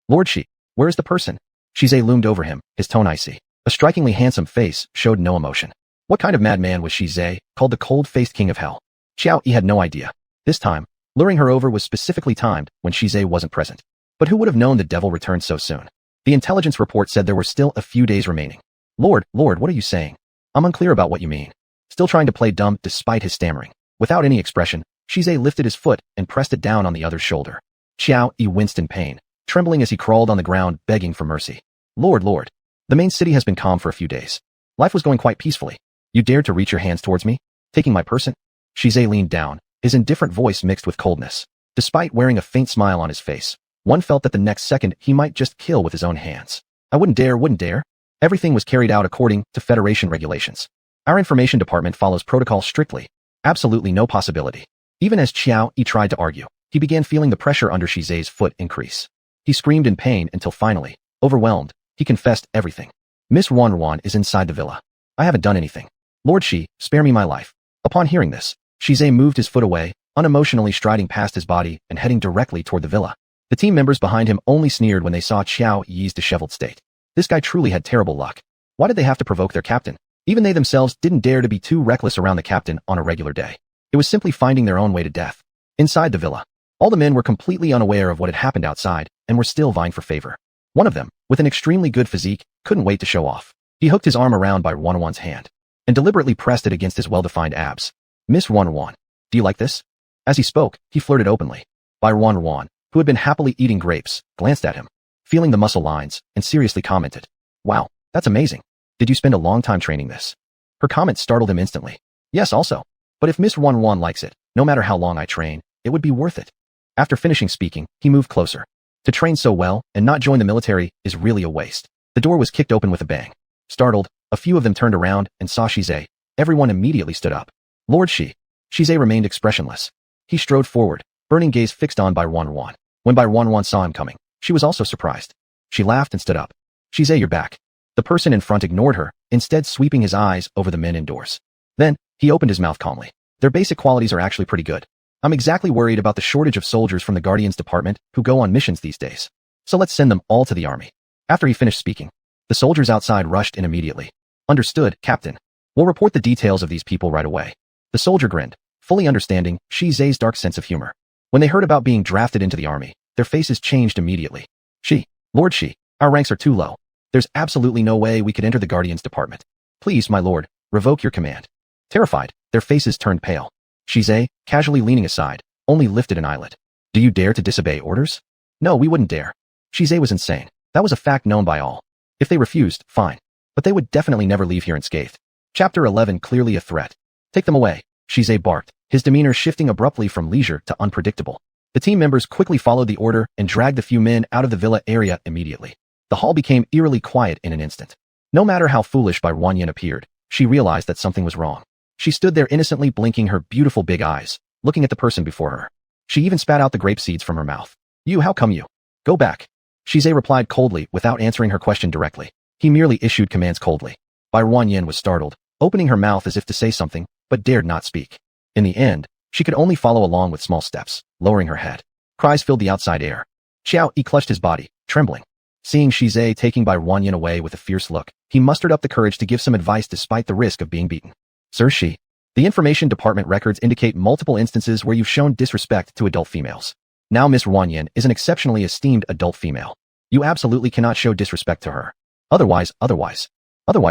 Lord Shi, where is the person? Shize loomed over him, his tone icy. A strikingly handsome face showed no emotion. What kind of madman was Shize, called the cold-faced king of hell? Qiaoyi had no idea. This time, luring her over was specifically timed when Shize wasn't present. But who would have known the devil returned so soon? The intelligence report said there were still a few days remaining. Lord, what are you saying? I'm unclear about what you mean. Still trying to play dumb despite his stammering. Without any expression, Shize lifted his foot and pressed it down on the other's shoulder. Xiao Yi winced in pain, trembling as he crawled on the ground, begging for mercy. Lord. The main city has been calm for a few days. Life was going quite peacefully. You dared to reach your hands towards me, taking my person? Shize leaned down, his indifferent voice mixed with coldness. Despite wearing a faint smile on his face, one felt that the next second he might just kill with his own hands. I wouldn't dare. Everything was carried out according to Federation regulations. Our information department follows protocol strictly. Absolutely no possibility. Even as Xiao Yi tried to argue, he began feeling the pressure under Shize's foot increase. He screamed in pain until finally, overwhelmed, he confessed everything. Miss Wan is inside the villa. I haven't done anything. Lord Shi, spare me my life. Upon hearing this, Shize moved his foot away, unemotionally striding past his body and heading directly toward the villa. The team members behind him only sneered when they saw Xiao Yi's disheveled state. This guy truly had terrible luck. Why did they have to provoke their captain? Even they themselves didn't dare to be too reckless around the captain on a regular day. It was simply finding their own way to death. Inside the villa, all the men were completely unaware of what had happened outside and were still vying for favor. One of them, with an extremely good physique, couldn't wait to show off. He hooked his arm around Bai Wanwan's hand and deliberately pressed it against his well-defined abs. Miss Wanwan, do you like this? As he spoke, he flirted openly. Bai Wanwan, who had been happily eating grapes, glanced at him, feeling the muscle lines, and seriously commented, "Wow, that's amazing. Did you spend a long time training this?" Her comment startled him instantly. "Yes, also. But if Miss Wanwan likes it, no matter how long I train, it would be worth it." After finishing speaking, he moved closer. To train so well and not join the military is really a waste. The door was kicked open with a bang. Startled, a few of them turned around and saw Shize. Everyone immediately stood up. Lord Shi. Shize remained expressionless. He strode forward, burning gaze fixed on Bai Wanwan. When Bai Wanwan saw him coming, she was also surprised. She laughed and stood up. "Shize, you're back." The person in front ignored her, instead sweeping his eyes over the men indoors. Then, he opened his mouth calmly. "Their basic qualities are actually pretty good. I'm exactly worried about the shortage of soldiers from the Guardians Department who go on missions these days. So let's send them all to the army." After he finished speaking, the soldiers outside rushed in immediately. "Understood, Captain. We'll report the details of these people right away." The soldier grinned, fully understanding Shize's dark sense of humor. When they heard about being drafted into the army, their faces changed immediately. Lord Shi, our ranks are too low. There's absolutely no way we could enter the Guardians Department. Please, my lord, revoke your command." Terrified, their faces turned pale. Shize, casually leaning aside, only lifted an eyelid. "Do you dare to disobey orders?" "No, we wouldn't dare." Shize was insane. That was a fact known by all. If they refused, fine. But they would definitely never leave here unscathed. Chapter 11, clearly a threat. "Take them away," Shize barked, his demeanor shifting abruptly from leisure to unpredictable. The team members quickly followed the order and dragged the few men out of the villa area immediately. The hall became eerily quiet in an instant. No matter how foolish Bai Wanyan appeared, she realized that something was wrong. She stood there innocently blinking her beautiful big eyes, looking at the person before her. She even spat out the grape seeds from her mouth. How come you? Go back." Shize replied coldly without answering her question directly. He merely issued commands coldly. Bai Wanyan was startled, opening her mouth as if to say something, but dared not speak. In the end, she could only follow along with small steps, lowering her head. Cries filled the outside air. Xiao Yi clutched his body, trembling. Seeing Shize taking Bai Wanyan away with a fierce look, he mustered up the courage to give some advice despite the risk of being beaten. "Sir Shi, the information department records indicate multiple instances where you've shown disrespect to adult females. Now Miss Wanyan is an exceptionally esteemed adult female. You absolutely cannot show disrespect to her. Otherwise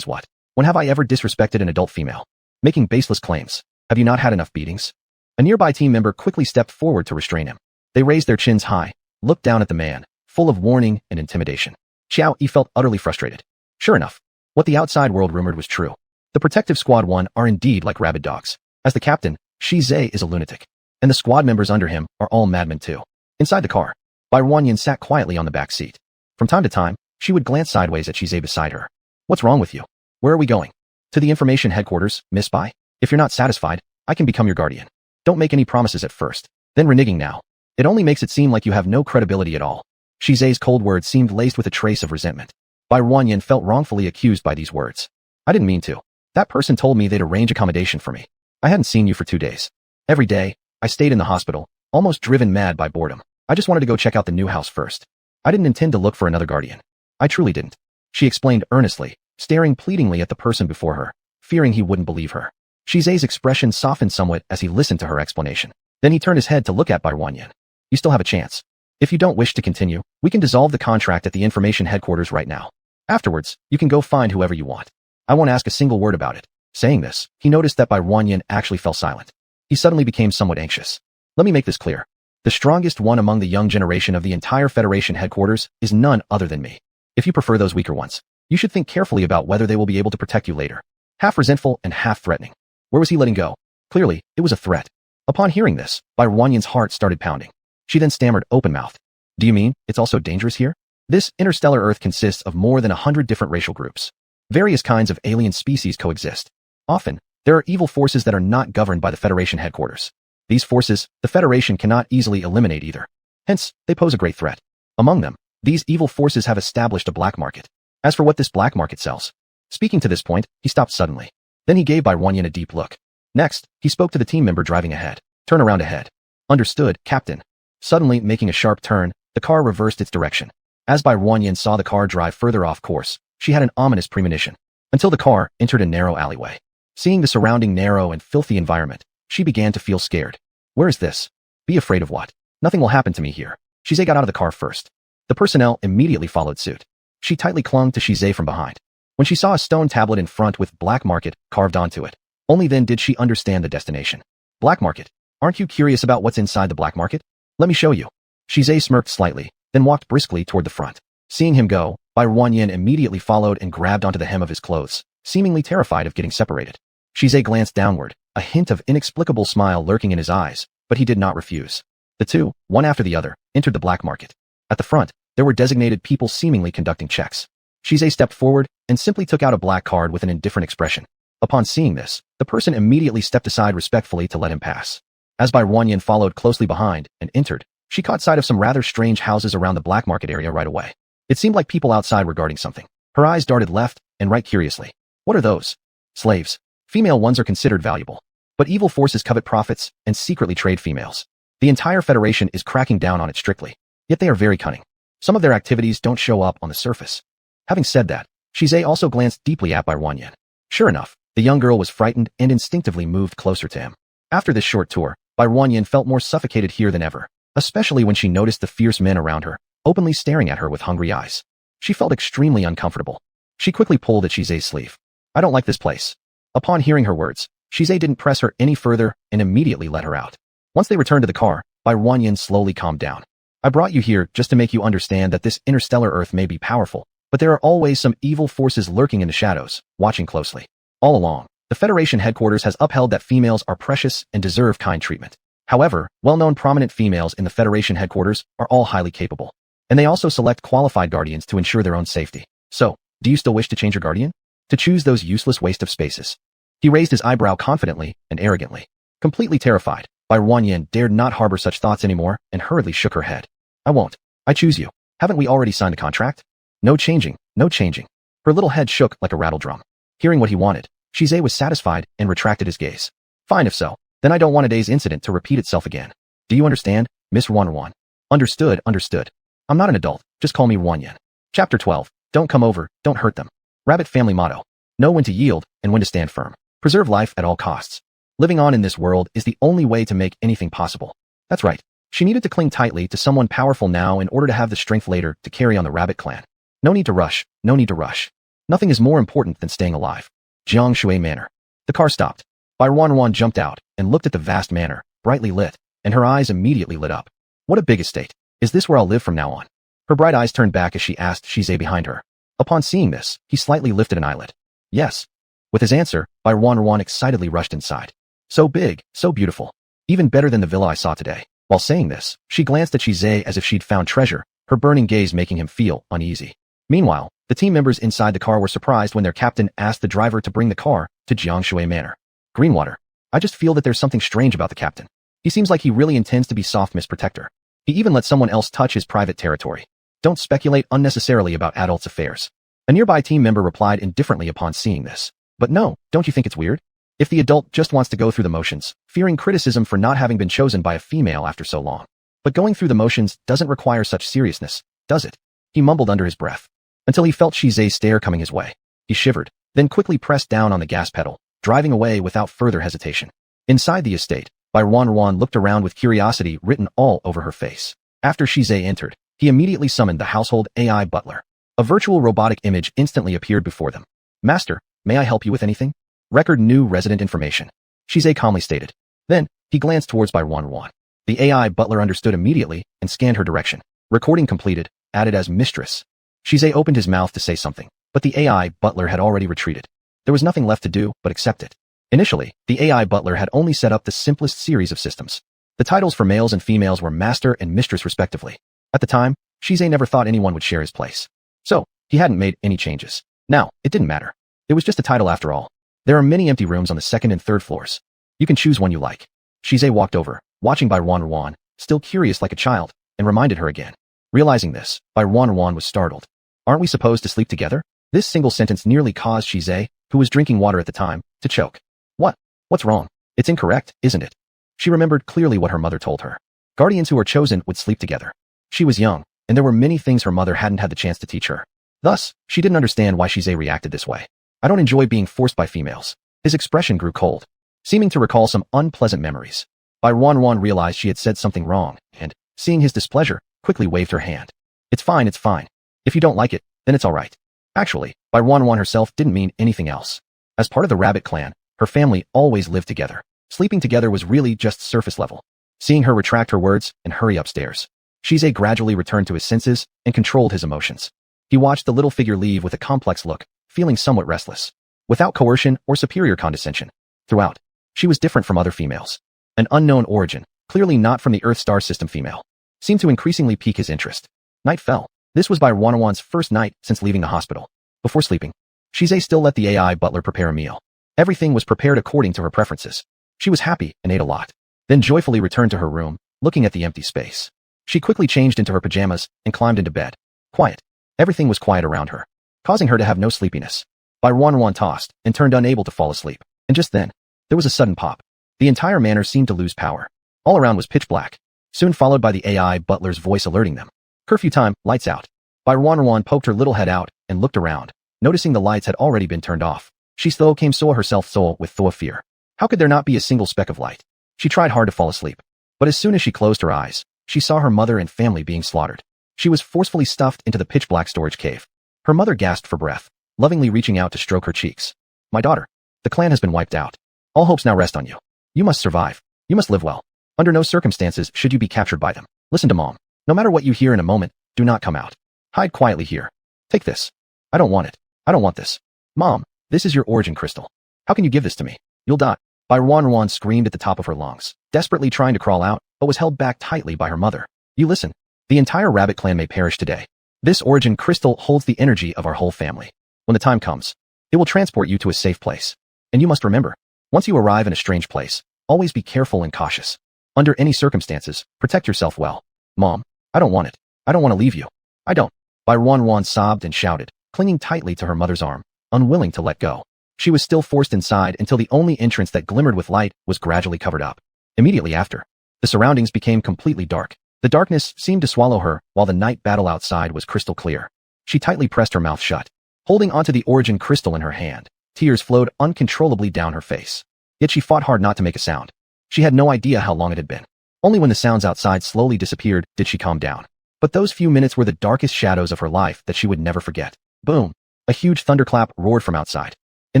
what? When have I ever disrespected an adult female? Making baseless claims. Have you not had enough beatings?" A nearby team member quickly stepped forward to restrain him. They raised their chins high, looked down at the man, full of warning and intimidation. Xiao Yi felt utterly frustrated. Sure enough, what the outside world rumored was true. The protective squad 1 are indeed like rabid dogs. As the captain, Shize is a lunatic. And the squad members under him are all madmen too. Inside the car, Bai Wanyan sat quietly on the back seat. From time to time, she would glance sideways at Shize beside her. "What's wrong with you? Where are we going?" "To the information headquarters, Miss Bai. If you're not satisfied, I can become your guardian. Don't make any promises at first, then reneging now. It only makes it seem like you have no credibility at all." Shize's cold words seemed laced with a trace of resentment. Bai Wanyan felt wrongfully accused by these words. "I didn't mean to. That person told me they'd arrange accommodation for me. I hadn't seen you for 2 days. Every day, I stayed in the hospital, almost driven mad by boredom. I just wanted to go check out the new house first. I didn't intend to look for another guardian. I truly didn't." She explained earnestly, staring pleadingly at the person before her, fearing he wouldn't believe her. Shize's expression softened somewhat as he listened to her explanation. Then he turned his head to look at Bai Wanyan. "You still have a chance. If you don't wish to continue, we can dissolve the contract at the information headquarters right now. Afterwards, you can go find whoever you want. I won't ask a single word about it." Saying this, he noticed that Bai Wanyan actually fell silent. He suddenly became somewhat anxious. Let me make this clear. The strongest one among the young generation of the entire Federation headquarters is none other than me. If you prefer those weaker ones, you should think carefully about whether they will be able to protect you later. Half resentful and half threatening. Where was he letting go? Clearly, it was a threat. Upon hearing this, Bai Ruanyan's heart started pounding. She then stammered open-mouthed. Do you mean, it's also dangerous here? This interstellar Earth consists of more than 100 different racial groups. Various kinds of alien species coexist. Often, there are evil forces that are not governed by the Federation headquarters. These forces, the Federation cannot easily eliminate either. Hence, they pose a great threat. Among them, these evil forces have established a black market. As for what this black market sells. Speaking to this point, he stopped suddenly. Then he gave Bai Ruanyan a deep look. Next, he spoke to the team member driving ahead. Turn around ahead. Understood, Captain. Suddenly, making a sharp turn, the car reversed its direction. As Bai Ruanyan saw the car drive further off course, she had an ominous premonition. Until the car entered a narrow alleyway. Seeing the surrounding narrow and filthy environment, she began to feel scared. Where is this? Be afraid of what? Nothing will happen to me here. Shizai got out of the car first. The personnel immediately followed suit. She tightly clung to Shizai from behind. When she saw a stone tablet in front with black market carved onto it, only then did she understand the destination. Black market. Aren't you curious about what's inside the black market? Let me show you. Shizai smirked slightly, then walked briskly toward the front. Seeing him go, Bai Ruanyan immediately followed and grabbed onto the hem of his clothes, seemingly terrified of getting separated. Shizai glanced downward, a hint of inexplicable smile lurking in his eyes, but he did not refuse. The two, one after the other, entered the black market. At the front, there were designated people seemingly conducting checks. Shizai stepped forward and simply took out a black card with an indifferent expression. Upon seeing this, the person immediately stepped aside respectfully to let him pass. As Bai Ruanyan followed closely behind and entered, she caught sight of some rather strange houses around the black market area right away. It seemed like people outside were guarding something. Her eyes darted left and right curiously. What are those? Slaves. Female ones are considered valuable. But evil forces covet profits and secretly trade females. The entire Federation is cracking down on it strictly. Yet they are very cunning. Some of their activities don't show up on the surface. Having said that, Shizai also glanced deeply at Bai Ruanyan. Sure enough, the young girl was frightened and instinctively moved closer to him. After this short tour, Bai Ruanyan felt more suffocated here than ever, especially when she noticed the fierce men around her, openly staring at her with hungry eyes. She felt extremely uncomfortable. She quickly pulled at Shizai's sleeve. I don't like this place. Upon hearing her words, Shizai didn't press her any further and immediately let her out. Once they returned to the car, Bai Ruanyan slowly calmed down. I brought you here just to make you understand that this interstellar Earth may be powerful, but there are always some evil forces lurking in the shadows, watching closely. All along, the Federation headquarters has upheld that females are precious and deserve kind treatment. However, well-known prominent females in the Federation headquarters are all highly capable, and they also select qualified guardians to ensure their own safety. So, do you still wish to change your guardian? To choose those useless waste of spaces? He raised his eyebrow confidently and arrogantly. Completely terrified, Bai Ruanyan dared not harbor such thoughts anymore and hurriedly shook her head. I won't. I choose you. Haven't we already signed a contract? No changing, no changing. Her little head shook like a rattledrum. Hearing what he wanted, Shizai was satisfied and retracted his gaze. Fine if so, then I don't want today's incident to repeat itself again. Do you understand, Miss Ruanyan? Understood, understood. I'm not an adult, just call me Ruanyan. Chapter 12. Don't come over, don't hurt them. Rabbit family motto. Know when to yield and when to stand firm. Preserve life at all costs. Living on in this world is the only way to make anything possible. That's right. She needed to cling tightly to someone powerful now in order to have the strength later to carry on the rabbit clan. No need to rush, no need to rush. Nothing is more important than staying alive. Jiangshui Manor. The car stopped. Bai Ruanyan jumped out and looked at the vast manor, brightly lit, and her eyes immediately lit up. What a big estate. Is this where I'll live from now on? Her bright eyes turned back as she asked Shizai behind her. Upon seeing this, he slightly lifted an eyelid. Yes. With his answer, Bai Ruanyan excitedly rushed inside. So big, so beautiful. Even better than the villa I saw today. While saying this, she glanced at Shizai as if she'd found treasure, her burning gaze making him feel uneasy. Meanwhile, the team members inside the car were surprised when their captain asked the driver to bring the car to Jiangshui Manor. Greenwater. I just feel that there's something strange about the captain. He seems like he really intends to be soft Miss Protector. He even let someone else touch his private territory. Don't speculate unnecessarily about adults' affairs. A nearby team member replied indifferently upon seeing this. But no, don't you think it's weird? If the adult just wants to go through the motions, fearing criticism for not having been chosen by a female after so long. But going through the motions doesn't require such seriousness, does it? He mumbled under his breath. Until he felt Shizai's stare coming his way. He shivered, then quickly pressed down on the gas pedal, driving away without further hesitation. Inside the estate, Bai Ruanyan looked around with curiosity written all over her face. After Shizai entered, he immediately summoned the household AI butler. A virtual robotic image instantly appeared before them. Master, may I help you with anything? Record new resident information. Shizai calmly stated. Then, he glanced towards Bai Ruanyan. The AI butler understood immediately and scanned her direction. Recording completed, added as mistress. Shize opened his mouth to say something, but the AI butler had already retreated. There was nothing left to do but accept it. Initially, the AI butler had only set up the simplest series of systems. The titles for males and females were master and mistress respectively. At the time, Shize never thought anyone would share his place. So, he hadn't made any changes. Now, it didn't matter. It was just a title after all. There are many empty rooms on the second and third floors. You can choose one you like. Shize walked over, watching Bai Ruan, still curious like a child, and reminded her again. Realizing this, Bai Ruan was startled. Aren't we supposed to sleep together? This single sentence nearly caused Shize, who was drinking water at the time, to choke. What? What's wrong? It's incorrect, isn't it? She remembered clearly what her mother told her. Guardians who are chosen would sleep together. She was young, and there were many things her mother hadn't had the chance to teach her. Thus, she didn't understand why Shize reacted this way. I don't enjoy being forced by females. His expression grew cold, seeming to recall some unpleasant memories. Bai Ruan realized she had said something wrong, and, seeing his displeasure, quickly waved her hand. It's fine, it's fine. If you don't like it, then it's alright. Actually, Bai Ruan herself didn't mean anything else. As part of the rabbit clan, her family always lived together. Sleeping together was really just surface level. Seeing her retract her words and hurry upstairs, Shize gradually returned to his senses and controlled his emotions. He watched the little figure leave with a complex look, feeling somewhat restless. Without coercion or superior condescension. Throughout, she was different from other females. An unknown origin, clearly not from the Earth star system female, seemed to increasingly pique his interest. Night fell. This was Bai Ruan's first night since leaving the hospital. Before sleeping, Shize still let the AI butler prepare a meal. Everything was prepared according to her preferences. She was happy and ate a lot, then joyfully returned to her room, looking at the empty space. She quickly changed into her pajamas and climbed into bed. Quiet. Everything was quiet around her, causing her to have no sleepiness. Bai Ruan tossed and turned unable to fall asleep. And just then, there was a sudden pop. The entire manor seemed to lose power. All around was pitch black, soon followed by the AI butler's voice alerting them. Curfew time, lights out. Bai Ruan poked her little head out and looked around, noticing the lights had already been turned off. She still saw herself with fear. How could there not be a single speck of light? She tried hard to fall asleep, but as soon as she closed her eyes, she saw her mother and family being slaughtered. She was forcefully stuffed into the pitch-black storage cave. Her mother gasped for breath, lovingly reaching out to stroke her cheeks. My daughter, the clan has been wiped out. All hopes now rest on you. You must survive. You must live well. Under no circumstances should you be captured by them. Listen to mom. No matter what you hear in a moment, do not come out. Hide quietly here. Take this. I don't want it. I don't want this. Mom, this is your origin crystal. How can you give this to me? You'll die. Bai Ruan screamed at the top of her lungs, desperately trying to crawl out, but was held back tightly by her mother. You listen. The entire rabbit clan may perish today. This origin crystal holds the energy of our whole family. When the time comes, it will transport you to a safe place. And you must remember, once you arrive in a strange place, always be careful and cautious. Under any circumstances, protect yourself well. Mom, I don't want it. I don't want to leave you. I don't. Bai Ruan sobbed and shouted, clinging tightly to her mother's arm, unwilling to let go. She was still forced inside until the only entrance that glimmered with light was gradually covered up. Immediately after, the surroundings became completely dark. The darkness seemed to swallow her while the night battle outside was crystal clear. She tightly pressed her mouth shut, holding onto the origin crystal in her hand. Tears flowed uncontrollably down her face. Yet she fought hard not to make a sound. She had no idea how long it had been. Only when the sounds outside slowly disappeared did she calm down. But those few minutes were the darkest shadows of her life that she would never forget. Boom! A huge thunderclap roared from outside. In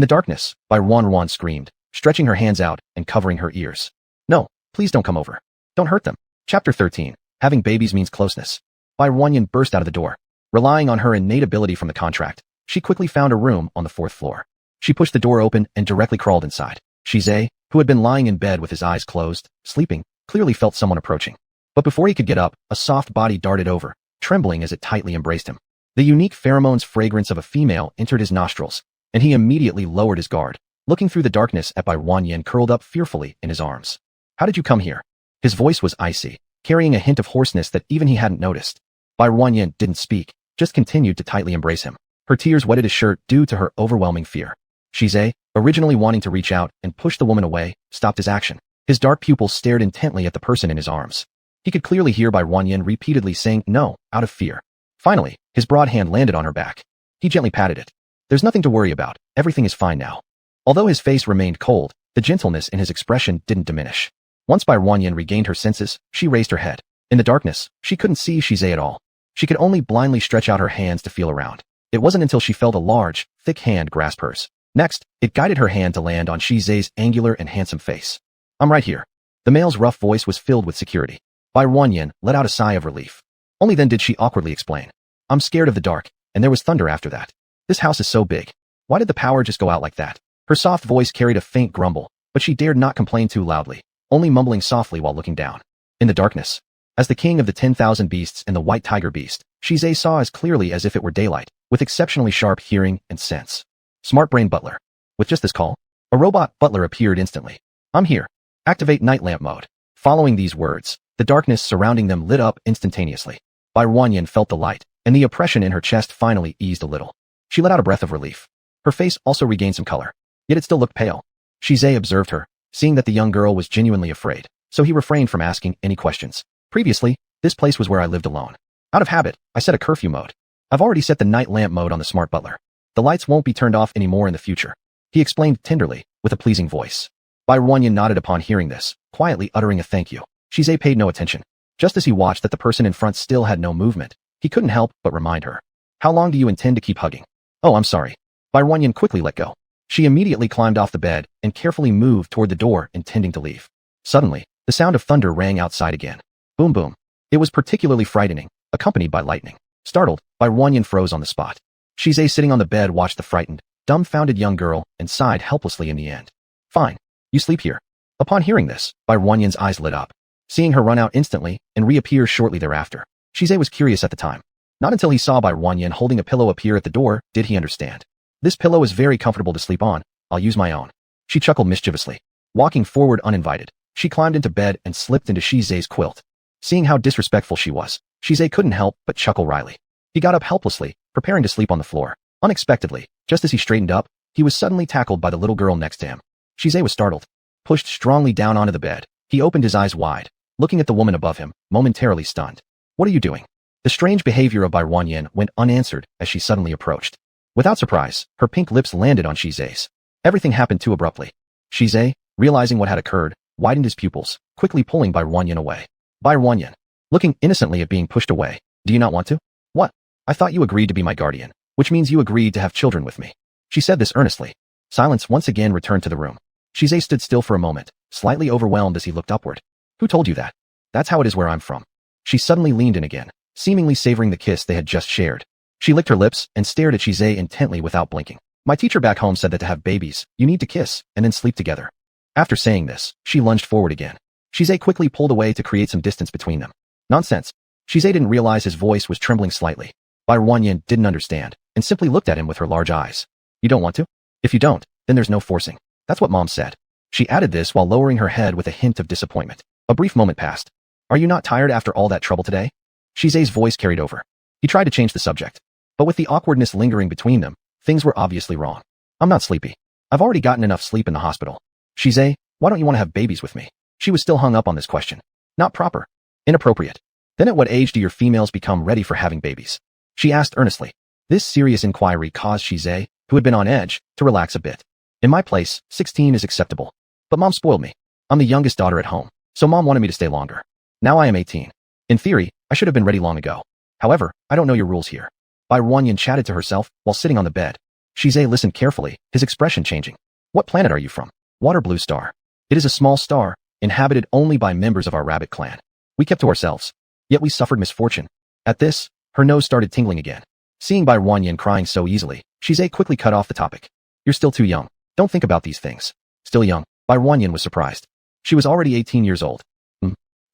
the darkness, Bai Ruan screamed, stretching her hands out and covering her ears. No, please don't come over. Don't hurt them. Chapter 13. Having babies means closeness. Bai Ruan burst out of the door. Relying on her innate ability from the contract, she quickly found a room on the 4th floor. She pushed the door open and directly crawled inside. Shize, who had been lying in bed with his eyes closed, sleeping, clearly felt someone approaching. But before he could get up, a soft body darted over, trembling as it tightly embraced him. The unique pheromones fragrance of a female entered his nostrils, and he immediately lowered his guard, looking through the darkness at Bai Ruan curled up fearfully in his arms. How did you come here? His voice was icy, carrying a hint of hoarseness that even he hadn't noticed. Bai Ruan didn't speak, just continued to tightly embrace him. Her tears wetted his shirt due to her overwhelming fear. Shize, originally wanting to reach out and push the woman away, stopped his action. His dark pupils stared intently at the person in his arms. He could clearly hear Bai Ruan repeatedly saying no, out of fear. Finally, his broad hand landed on her back. He gently patted it. There's nothing to worry about. Everything is fine now. Although his face remained cold, the gentleness in his expression didn't diminish. Once Bai Ruan regained her senses, she raised her head. In the darkness, she couldn't see Shize at all. She could only blindly stretch out her hands to feel around. It wasn't until she felt a large, thick hand grasp hers. Next, it guided her hand to land on Shize's angular and handsome face. I'm right here. The male's rough voice was filled with security. Bai Ruanyin let out a sigh of relief. Only then did she awkwardly explain. I'm scared of the dark, and there was thunder after that. This house is so big. Why did the power just go out like that? Her soft voice carried a faint grumble, but she dared not complain too loudly, only mumbling softly while looking down. In the darkness, as the king of the 10,000 beasts and the white tiger beast, Shize saw as clearly as if it were daylight, with exceptionally sharp hearing and sense. Smart brain butler. With just this call, a robot butler appeared instantly. I'm here. Activate night lamp mode. Following these words, the darkness surrounding them lit up instantaneously. Bai Ruanyin felt the light, and the oppression in her chest finally eased a little. She let out a breath of relief. Her face also regained some color, yet it still looked pale. Shize observed her, seeing that the young girl was genuinely afraid, so he refrained from asking any questions. Previously, this place was where I lived alone. Out of habit, I set a curfew mode. I've already set the night lamp mode on the smart butler. The lights won't be turned off anymore in the future. He explained tenderly, with a pleasing voice. Bai Ruanyin nodded upon hearing this, quietly uttering a thank you. Shize paid no attention. Just as he watched that the person in front still had no movement, he couldn't help but remind her. How long do you intend to keep hugging? Oh, I'm sorry. Bai Ruanyin quickly let go. She immediately climbed off the bed and carefully moved toward the door, intending to leave. Suddenly, the sound of thunder rang outside again. Boom boom. It was particularly frightening, accompanied by lightning. Startled, Bai Ruanyin froze on the spot. Shize sitting on the bed watched the frightened, dumbfounded young girl and sighed helplessly in the end. Fine. You sleep here. Upon hearing this, Bai Ruanyin's eyes lit up, seeing her run out instantly and reappear shortly thereafter. Shize was curious at the time. Not until he saw Bai Ruanyin holding a pillow appear at the door did he understand. This pillow is very comfortable to sleep on. I'll use my own. She chuckled mischievously. Walking forward uninvited, she climbed into bed and slipped into Shize's quilt. Seeing how disrespectful she was, Shize couldn't help but chuckle wryly. He got up helplessly, preparing to sleep on the floor. Unexpectedly, just as he straightened up, he was suddenly tackled by the little girl next to him. Shize was startled. Pushed strongly down onto the bed, he opened his eyes wide, looking at the woman above him, momentarily stunned. What are you doing? The strange behavior of Bai Ruanyin went unanswered as she suddenly approached. Without surprise, her pink lips landed on Shize's. Everything happened too abruptly. Shize, realizing what had occurred, widened his pupils, quickly pulling Bai Ruanyin away. Bai Ruanyin, looking innocently at being pushed away. Do you not want to? What? I thought you agreed to be my guardian, which means you agreed to have children with me. She said this earnestly. Silence once again returned to the room. Shize stood still for a moment, slightly overwhelmed as he looked upward. Who told you that? That's how it is where I'm from. She suddenly leaned in again, seemingly savoring the kiss they had just shared. She licked her lips and stared at Shize intently without blinking. My teacher back home said that to have babies, you need to kiss and then sleep together. After saying this, she lunged forward again. Shize quickly pulled away to create some distance between them. Nonsense. Shize didn't realize his voice was trembling slightly. Bai Ruanyin didn't understand and simply looked at him with her large eyes. You don't want to? If you don't, then there's no forcing. That's what Mom said. She added this while lowering her head with a hint of disappointment. A brief moment passed. Are you not tired after all that trouble today? Shize's voice carried over. He tried to change the subject, but with the awkwardness lingering between them, things were obviously wrong. I'm not sleepy. I've already gotten enough sleep in the hospital. Shize, why don't you want to have babies with me? She was still hung up on this question. Not proper. Inappropriate. Then at what age do your females become ready for having babies? She asked earnestly. This serious inquiry caused Shize, who had been on edge, to relax a bit. In my place, 16 is acceptable. But Mom spoiled me. I'm the youngest daughter at home, so Mom wanted me to stay longer. Now I am 18. In theory, I should have been ready long ago. However, I don't know your rules here. Bai Ruanyin chatted to herself while sitting on the bed. Shize listened carefully, his expression changing. What planet are you from? Water Blue Star. It is a small star, inhabited only by members of our rabbit clan. We kept to ourselves. Yet we suffered misfortune. At this, her nose started tingling again. Seeing Bai Ruanyin crying so easily, Shize quickly cut off the topic. You're still too young. Don't think about these things. Still young. Bai Ruanyin was surprised. She was already 18 years old.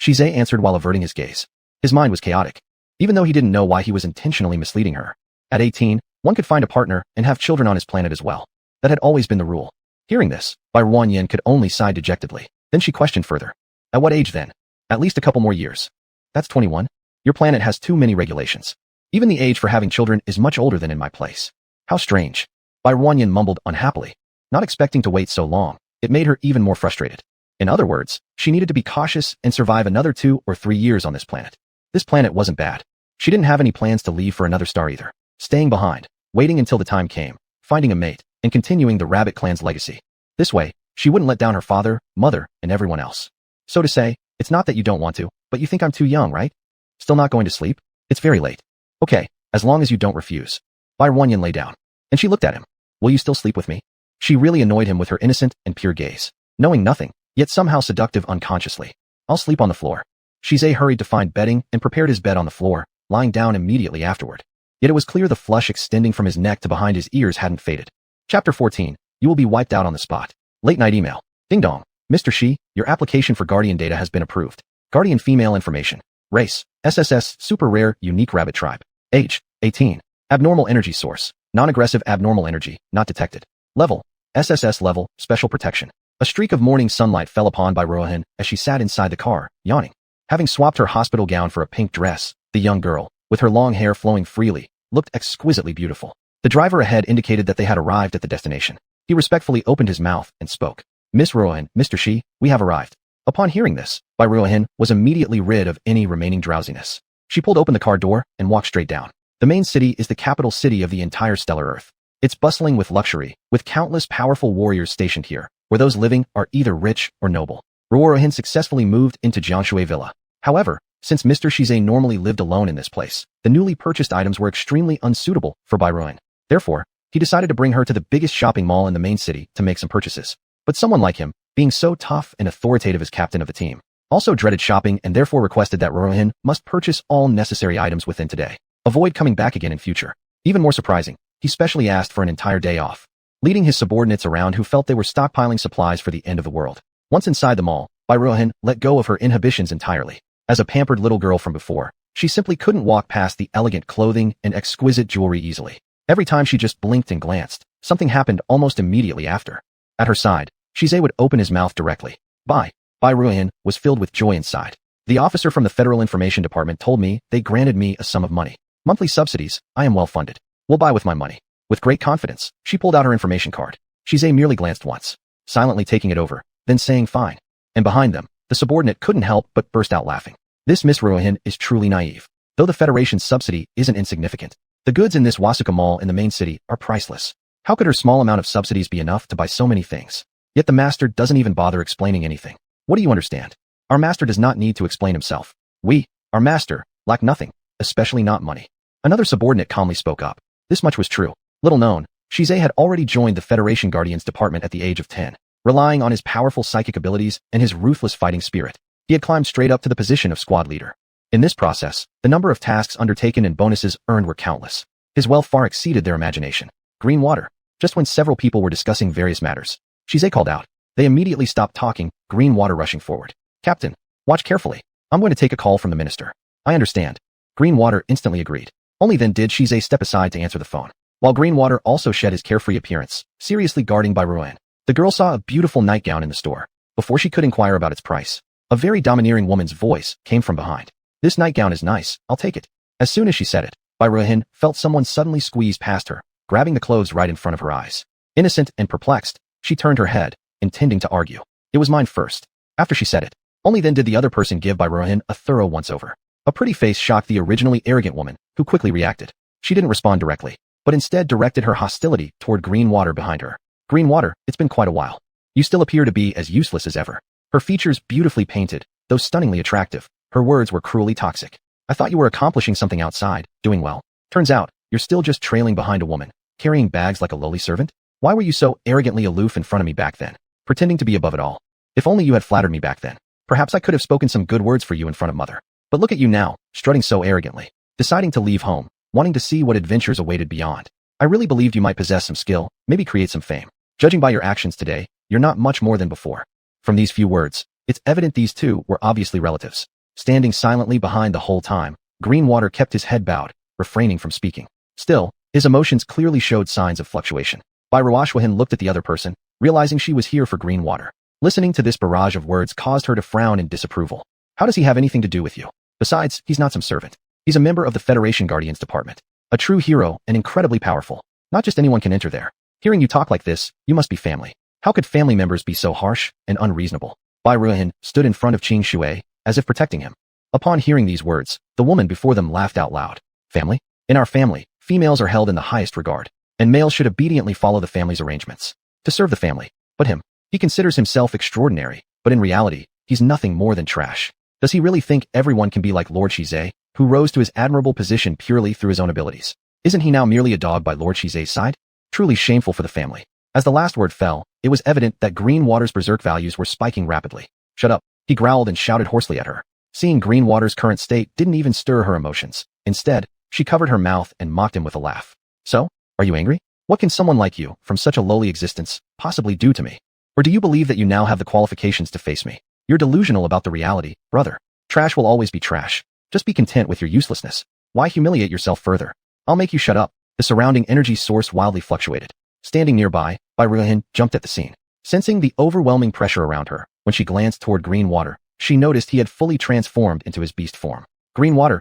Shize answered while averting his gaze. His mind was chaotic, even though he didn't know why he was intentionally misleading her. At 18, one could find a partner and have children on his planet as well. That had always been the rule. Hearing this, Bai Ruanyin could only sigh dejectedly. Then she questioned further. At what age then? At least a couple more years. That's 21. Your planet has too many regulations. Even the age for having children is much older than in my place. How strange. Bai Ruanyin mumbled unhappily. Not expecting to wait so long, it made her even more frustrated. In other words, she needed to be cautious and survive another 2 or 3 years on this planet. This planet wasn't bad. She didn't have any plans to leave for another star either. Staying behind, waiting until the time came, finding a mate, and continuing the rabbit clan's legacy. This way, she wouldn't let down her father, mother, and everyone else. So to say, it's not that you don't want to, but you think I'm too young, right? Still not going to sleep? It's very late. Okay, as long as you don't refuse. Bai Ruanyin lay down, and she looked at him. Will you still sleep with me? She really annoyed him with her innocent and pure gaze. Knowing nothing, yet somehow seductive unconsciously. I'll sleep on the floor. Shizai hurried to find bedding and prepared his bed on the floor, lying down immediately afterward. Yet it was clear the flush extending from his neck to behind his ears hadn't faded. Chapter 14. You will be wiped out on the spot. Late night email. Ding dong. Mr. Shi, your application for Guardian data has been approved. Guardian female information. Race. SSS, super rare, unique rabbit tribe. Age. 18. Abnormal energy source. Non-aggressive abnormal energy, not detected. Level. SSS-level, special protection. A streak of morning sunlight fell upon by Rohan as she sat inside the car, yawning. Having swapped her hospital gown for a pink dress, the young girl, with her long hair flowing freely, looked exquisitely beautiful. The driver ahead indicated that they had arrived at the destination. He respectfully opened his mouth and spoke. Miss Rohan, Mr. Shi, we have arrived. Upon hearing this, Rohan was immediately rid of any remaining drowsiness. She pulled open the car door and walked straight down. The main city is the capital city of the entire stellar Earth. It's bustling with luxury, with countless powerful warriors stationed here, where those living are either rich or noble. Rohan successfully moved into Jianshui Villa. However, since Mr. Shizai normally lived alone in this place, the newly purchased items were extremely unsuitable for Rohan. Therefore, he decided to bring her to the biggest shopping mall in the main city to make some purchases. But someone like him, being so tough and authoritative as captain of the team, also dreaded shopping and therefore requested that Rohan must purchase all necessary items within today. Avoid coming back again in future. Even more surprising, he specially asked for an entire day off, leading his subordinates around who felt they were stockpiling supplies for the end of the world. Once inside the mall, Rohan let go of her inhibitions entirely. As a pampered little girl from before, she simply couldn't walk past the elegant clothing and exquisite jewelry easily. Every time she just blinked and glanced, something happened almost immediately after. At her side, Shizai would open his mouth directly. Rohan was filled with joy inside. The officer from the Federal Information Department told me they granted me a sum of money. Monthly subsidies, I am well funded. Will buy with my money. With great confidence, she pulled out her information card. Shizai merely glanced once, silently taking it over, then saying fine. And behind them, the subordinate couldn't help but burst out laughing. This Miss Rohan is truly naive. Though the Federation's subsidy isn't insignificant, the goods in this Wasuka mall in the main city are priceless. How could her small amount of subsidies be enough to buy so many things? Yet the master doesn't even bother explaining anything. What do you understand? Our master does not need to explain himself. We, our master, lack nothing, especially not money. Another subordinate calmly spoke up. This much was true. Little known, Shizai had already joined the Federation Guardians Department at the age of 10. Relying on his powerful psychic abilities and his ruthless fighting spirit, he had climbed straight up to the position of squad leader. In this process, the number of tasks undertaken and bonuses earned were countless. His wealth far exceeded their imagination. Green water. Just when several people were discussing various matters, Shizai called out. They immediately stopped talking, green water rushing forward. Captain, watch carefully. I'm going to take a call from the minister. I understand. Green water instantly agreed. Only then did Shizai step aside to answer the phone. While Green water also shed his carefree appearance, seriously guarding Rohan. The girl saw a beautiful nightgown in the store. Before she could inquire about its price, a very domineering woman's voice came from behind. This nightgown is nice, I'll take it. As soon as she said it, Rohan felt someone suddenly squeeze past her, grabbing the clothes right in front of her eyes. Innocent and perplexed, she turned her head, intending to argue. It was mine first. After she said it, only then did the other person give Rohan a thorough once-over. A pretty face shocked the originally arrogant woman, who quickly reacted. She didn't respond directly, but instead directed her hostility toward Green water behind her. Green water, it's been quite a while. You still appear to be as useless as ever. Her features beautifully painted, though stunningly attractive, her words were cruelly toxic. I thought you were accomplishing something outside, doing well. Turns out, you're still just trailing behind a woman, carrying bags like a lowly servant? Why were you so arrogantly aloof in front of me back then, pretending to be above it all? If only you had flattered me back then. Perhaps I could have spoken some good words for you in front of mother. But look at you now, strutting so arrogantly, deciding to leave home, wanting to see what adventures awaited beyond. I really believed you might possess some skill, maybe create some fame. Judging by your actions today, you're not much more than before. From these few words, it's evident these two were obviously relatives. Standing silently behind the whole time, Greenwater kept his head bowed, refraining from speaking. Still, his emotions clearly showed signs of fluctuation. Roashwahan looked at the other person, realizing she was here for Greenwater. Listening to this barrage of words caused her to frown in disapproval. How does he have anything to do with you? Besides, he's not some servant. He's a member of the Federation Guardians Department. A true hero and incredibly powerful. Not just anyone can enter there. Hearing you talk like this, you must be family. How could family members be so harsh and unreasonable? Ruohan stood in front of Qing Shui, as if protecting him. Upon hearing these words, the woman before them laughed out loud. Family? In our family, females are held in the highest regard, and males should obediently follow the family's arrangements to serve the family. But him, he considers himself extraordinary, but in reality, he's nothing more than trash. Does he really think everyone can be like Lord Shizai, who rose to his admirable position purely through his own abilities? Isn't he now merely a dog by Lord Shizai's side? Truly shameful for the family. As the last word fell, it was evident that Greenwater's berserk values were spiking rapidly. Shut up, he growled and shouted hoarsely at her. Seeing Greenwater's current state didn't even stir her emotions. Instead, she covered her mouth and mocked him with a laugh. So, are you angry? What can someone like you, from such a lowly existence, possibly do to me? Or do you believe that you now have the qualifications to face me? You're delusional about the reality, brother. Trash will always be trash. Just be content with your uselessness. Why humiliate yourself further? I'll make you shut up. The surrounding energy source wildly fluctuated. Standing nearby, Byruhin jumped at the scene. Sensing the overwhelming pressure around her, when she glanced toward Greenwater, she noticed he had fully transformed into his beast form. Greenwater,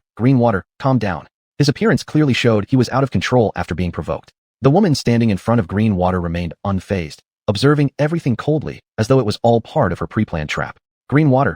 calm down. His appearance clearly showed he was out of control after being provoked. The woman standing in front of Greenwater remained unfazed, observing everything coldly, as though it was all part of her pre-planned trap. Greenwater,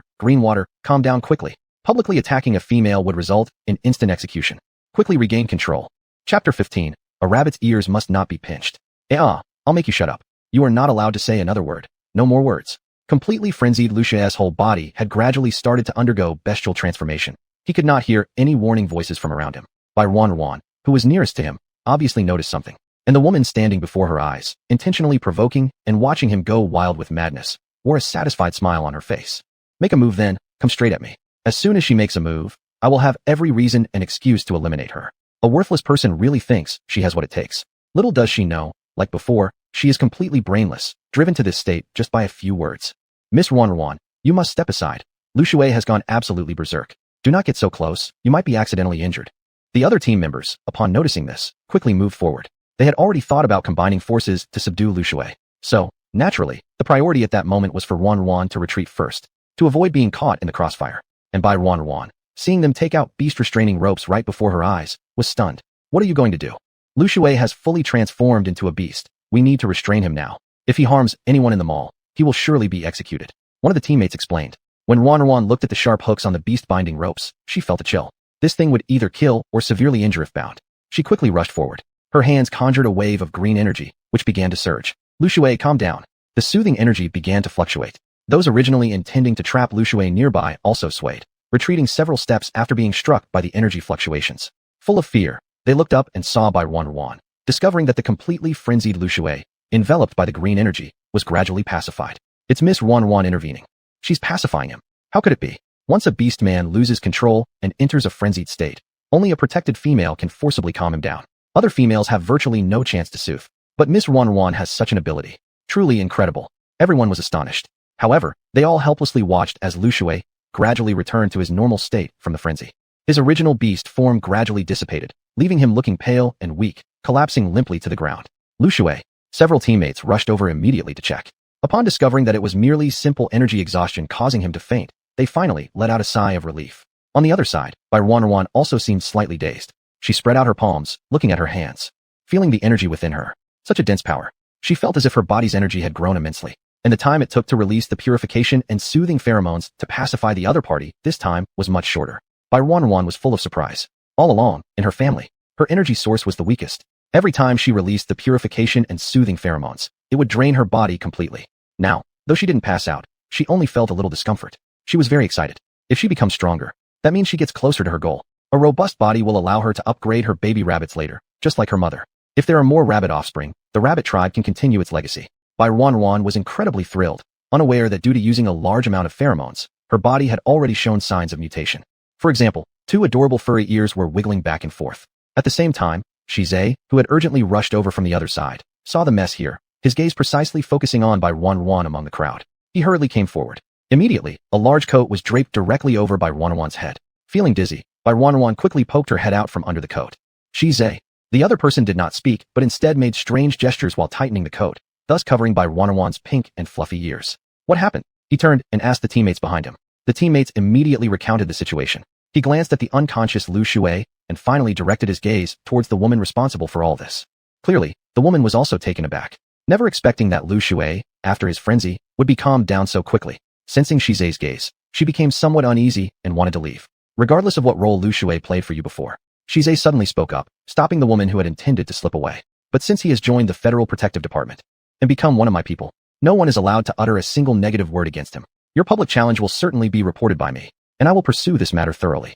calm down quickly. Publicly attacking a female would result in instant execution. Quickly regain control. Chapter 15. A rabbit's ears must not be pinched. I'll make you shut up. You are not allowed to say another word. No more words. Completely frenzied, Lucia's whole body had gradually started to undergo bestial transformation. He could not hear any warning voices from around him. Byruhin, who was nearest to him, obviously noticed something. And the woman standing before her eyes, intentionally provoking and watching him go wild with madness, wore a satisfied smile on her face. Make a move then, come straight at me. As soon as she makes a move, I will have every reason and excuse to eliminate her. A worthless person really thinks she has what it takes. Little does she know, like before, she is completely brainless, driven to this state just by a few words. Miss Byruhin, you must step aside. Luxue has gone absolutely berserk. Do not get so close, you might be accidentally injured. The other team members, upon noticing this, quickly moved forward. They had already thought about combining forces to subdue Luxue. So, naturally, the priority at that moment was for Byruhin to retreat first, to avoid being caught in the crossfire. And Byruhin, seeing them take out beast restraining ropes right before her eyes, was stunned. What are you going to do? Luxue has fully transformed into a beast. We need to restrain him now. If he harms anyone in the mall, he will surely be executed. One of the teammates explained. When Byruhin looked at the sharp hooks on the beast binding ropes, she felt a chill. This thing would either kill or severely injure if bound. She quickly rushed forward. Her hands conjured a wave of green energy, which began to surge. Luxue, calm down. The soothing energy began to fluctuate. Those originally intending to trap Luxue nearby also swayed, retreating several steps after being struck by the energy fluctuations. Full of fear, they looked up and saw Byruhin, discovering that the completely frenzied Luxue, enveloped by the green energy, was gradually pacified. It's Miss Byruhin intervening. She's pacifying him. How could it be? Once a beast man loses control and enters a frenzied state, only a protected female can forcibly calm him down. Other females have virtually no chance to soothe. But Miss Byruhin has such an ability. Truly incredible. Everyone was astonished. However, they all helplessly watched as Luxue gradually returned to his normal state from the frenzy. His original beast form gradually dissipated, leaving him looking pale and weak, collapsing limply to the ground. Luxue. Several teammates rushed over immediately to check. Upon discovering that it was merely simple energy exhaustion causing him to faint, they finally let out a sigh of relief. On the other side, Byruhin also seemed slightly dazed. She spread out her palms, looking at her hands, feeling the energy within her. Such a dense power. She felt as if her body's energy had grown immensely. And the time it took to release the purification and soothing pheromones to pacify the other party this time was much shorter. Byruhin was full of surprise. All along, in her family, her energy source was the weakest. Every time she released the purification and soothing pheromones, it would drain her body completely. Now, though she didn't pass out, she only felt a little discomfort. She was very excited. If she becomes stronger, that means she gets closer to her goal. A robust body will allow her to upgrade her baby rabbits later, just like her mother. If there are more rabbit offspring, the rabbit tribe can continue its legacy. Byruhin was incredibly thrilled, unaware that due to using a large amount of pheromones, her body had already shown signs of mutation. For example, two adorable furry ears were wiggling back and forth. At the same time, Shize, who had urgently rushed over from the other side, saw the mess here, his gaze precisely focusing on Byruhin among the crowd. He hurriedly came forward. Immediately, a large coat was draped directly over Byruhin's head. Feeling dizzy, Byruhin quickly poked her head out from under the coat. Shize. The other person did not speak, but instead made strange gestures while tightening the coat, thus covering Byruhin's pink and fluffy ears. What happened? He turned and asked the teammates behind him. The teammates immediately recounted the situation. He glanced at the unconscious Luxue and finally directed his gaze towards the woman responsible for all this. Clearly, the woman was also taken aback, never expecting that Luxue, after his frenzy, would be calmed down so quickly. Sensing Shize's gaze, she became somewhat uneasy and wanted to leave. Regardless of what role Luxue played for you before, Shize suddenly spoke up, stopping the woman who had intended to slip away. But since he has joined the Federal Protective Department and become one of my people, no one is allowed to utter a single negative word against him. Your public challenge will certainly be reported by me, and I will pursue this matter thoroughly.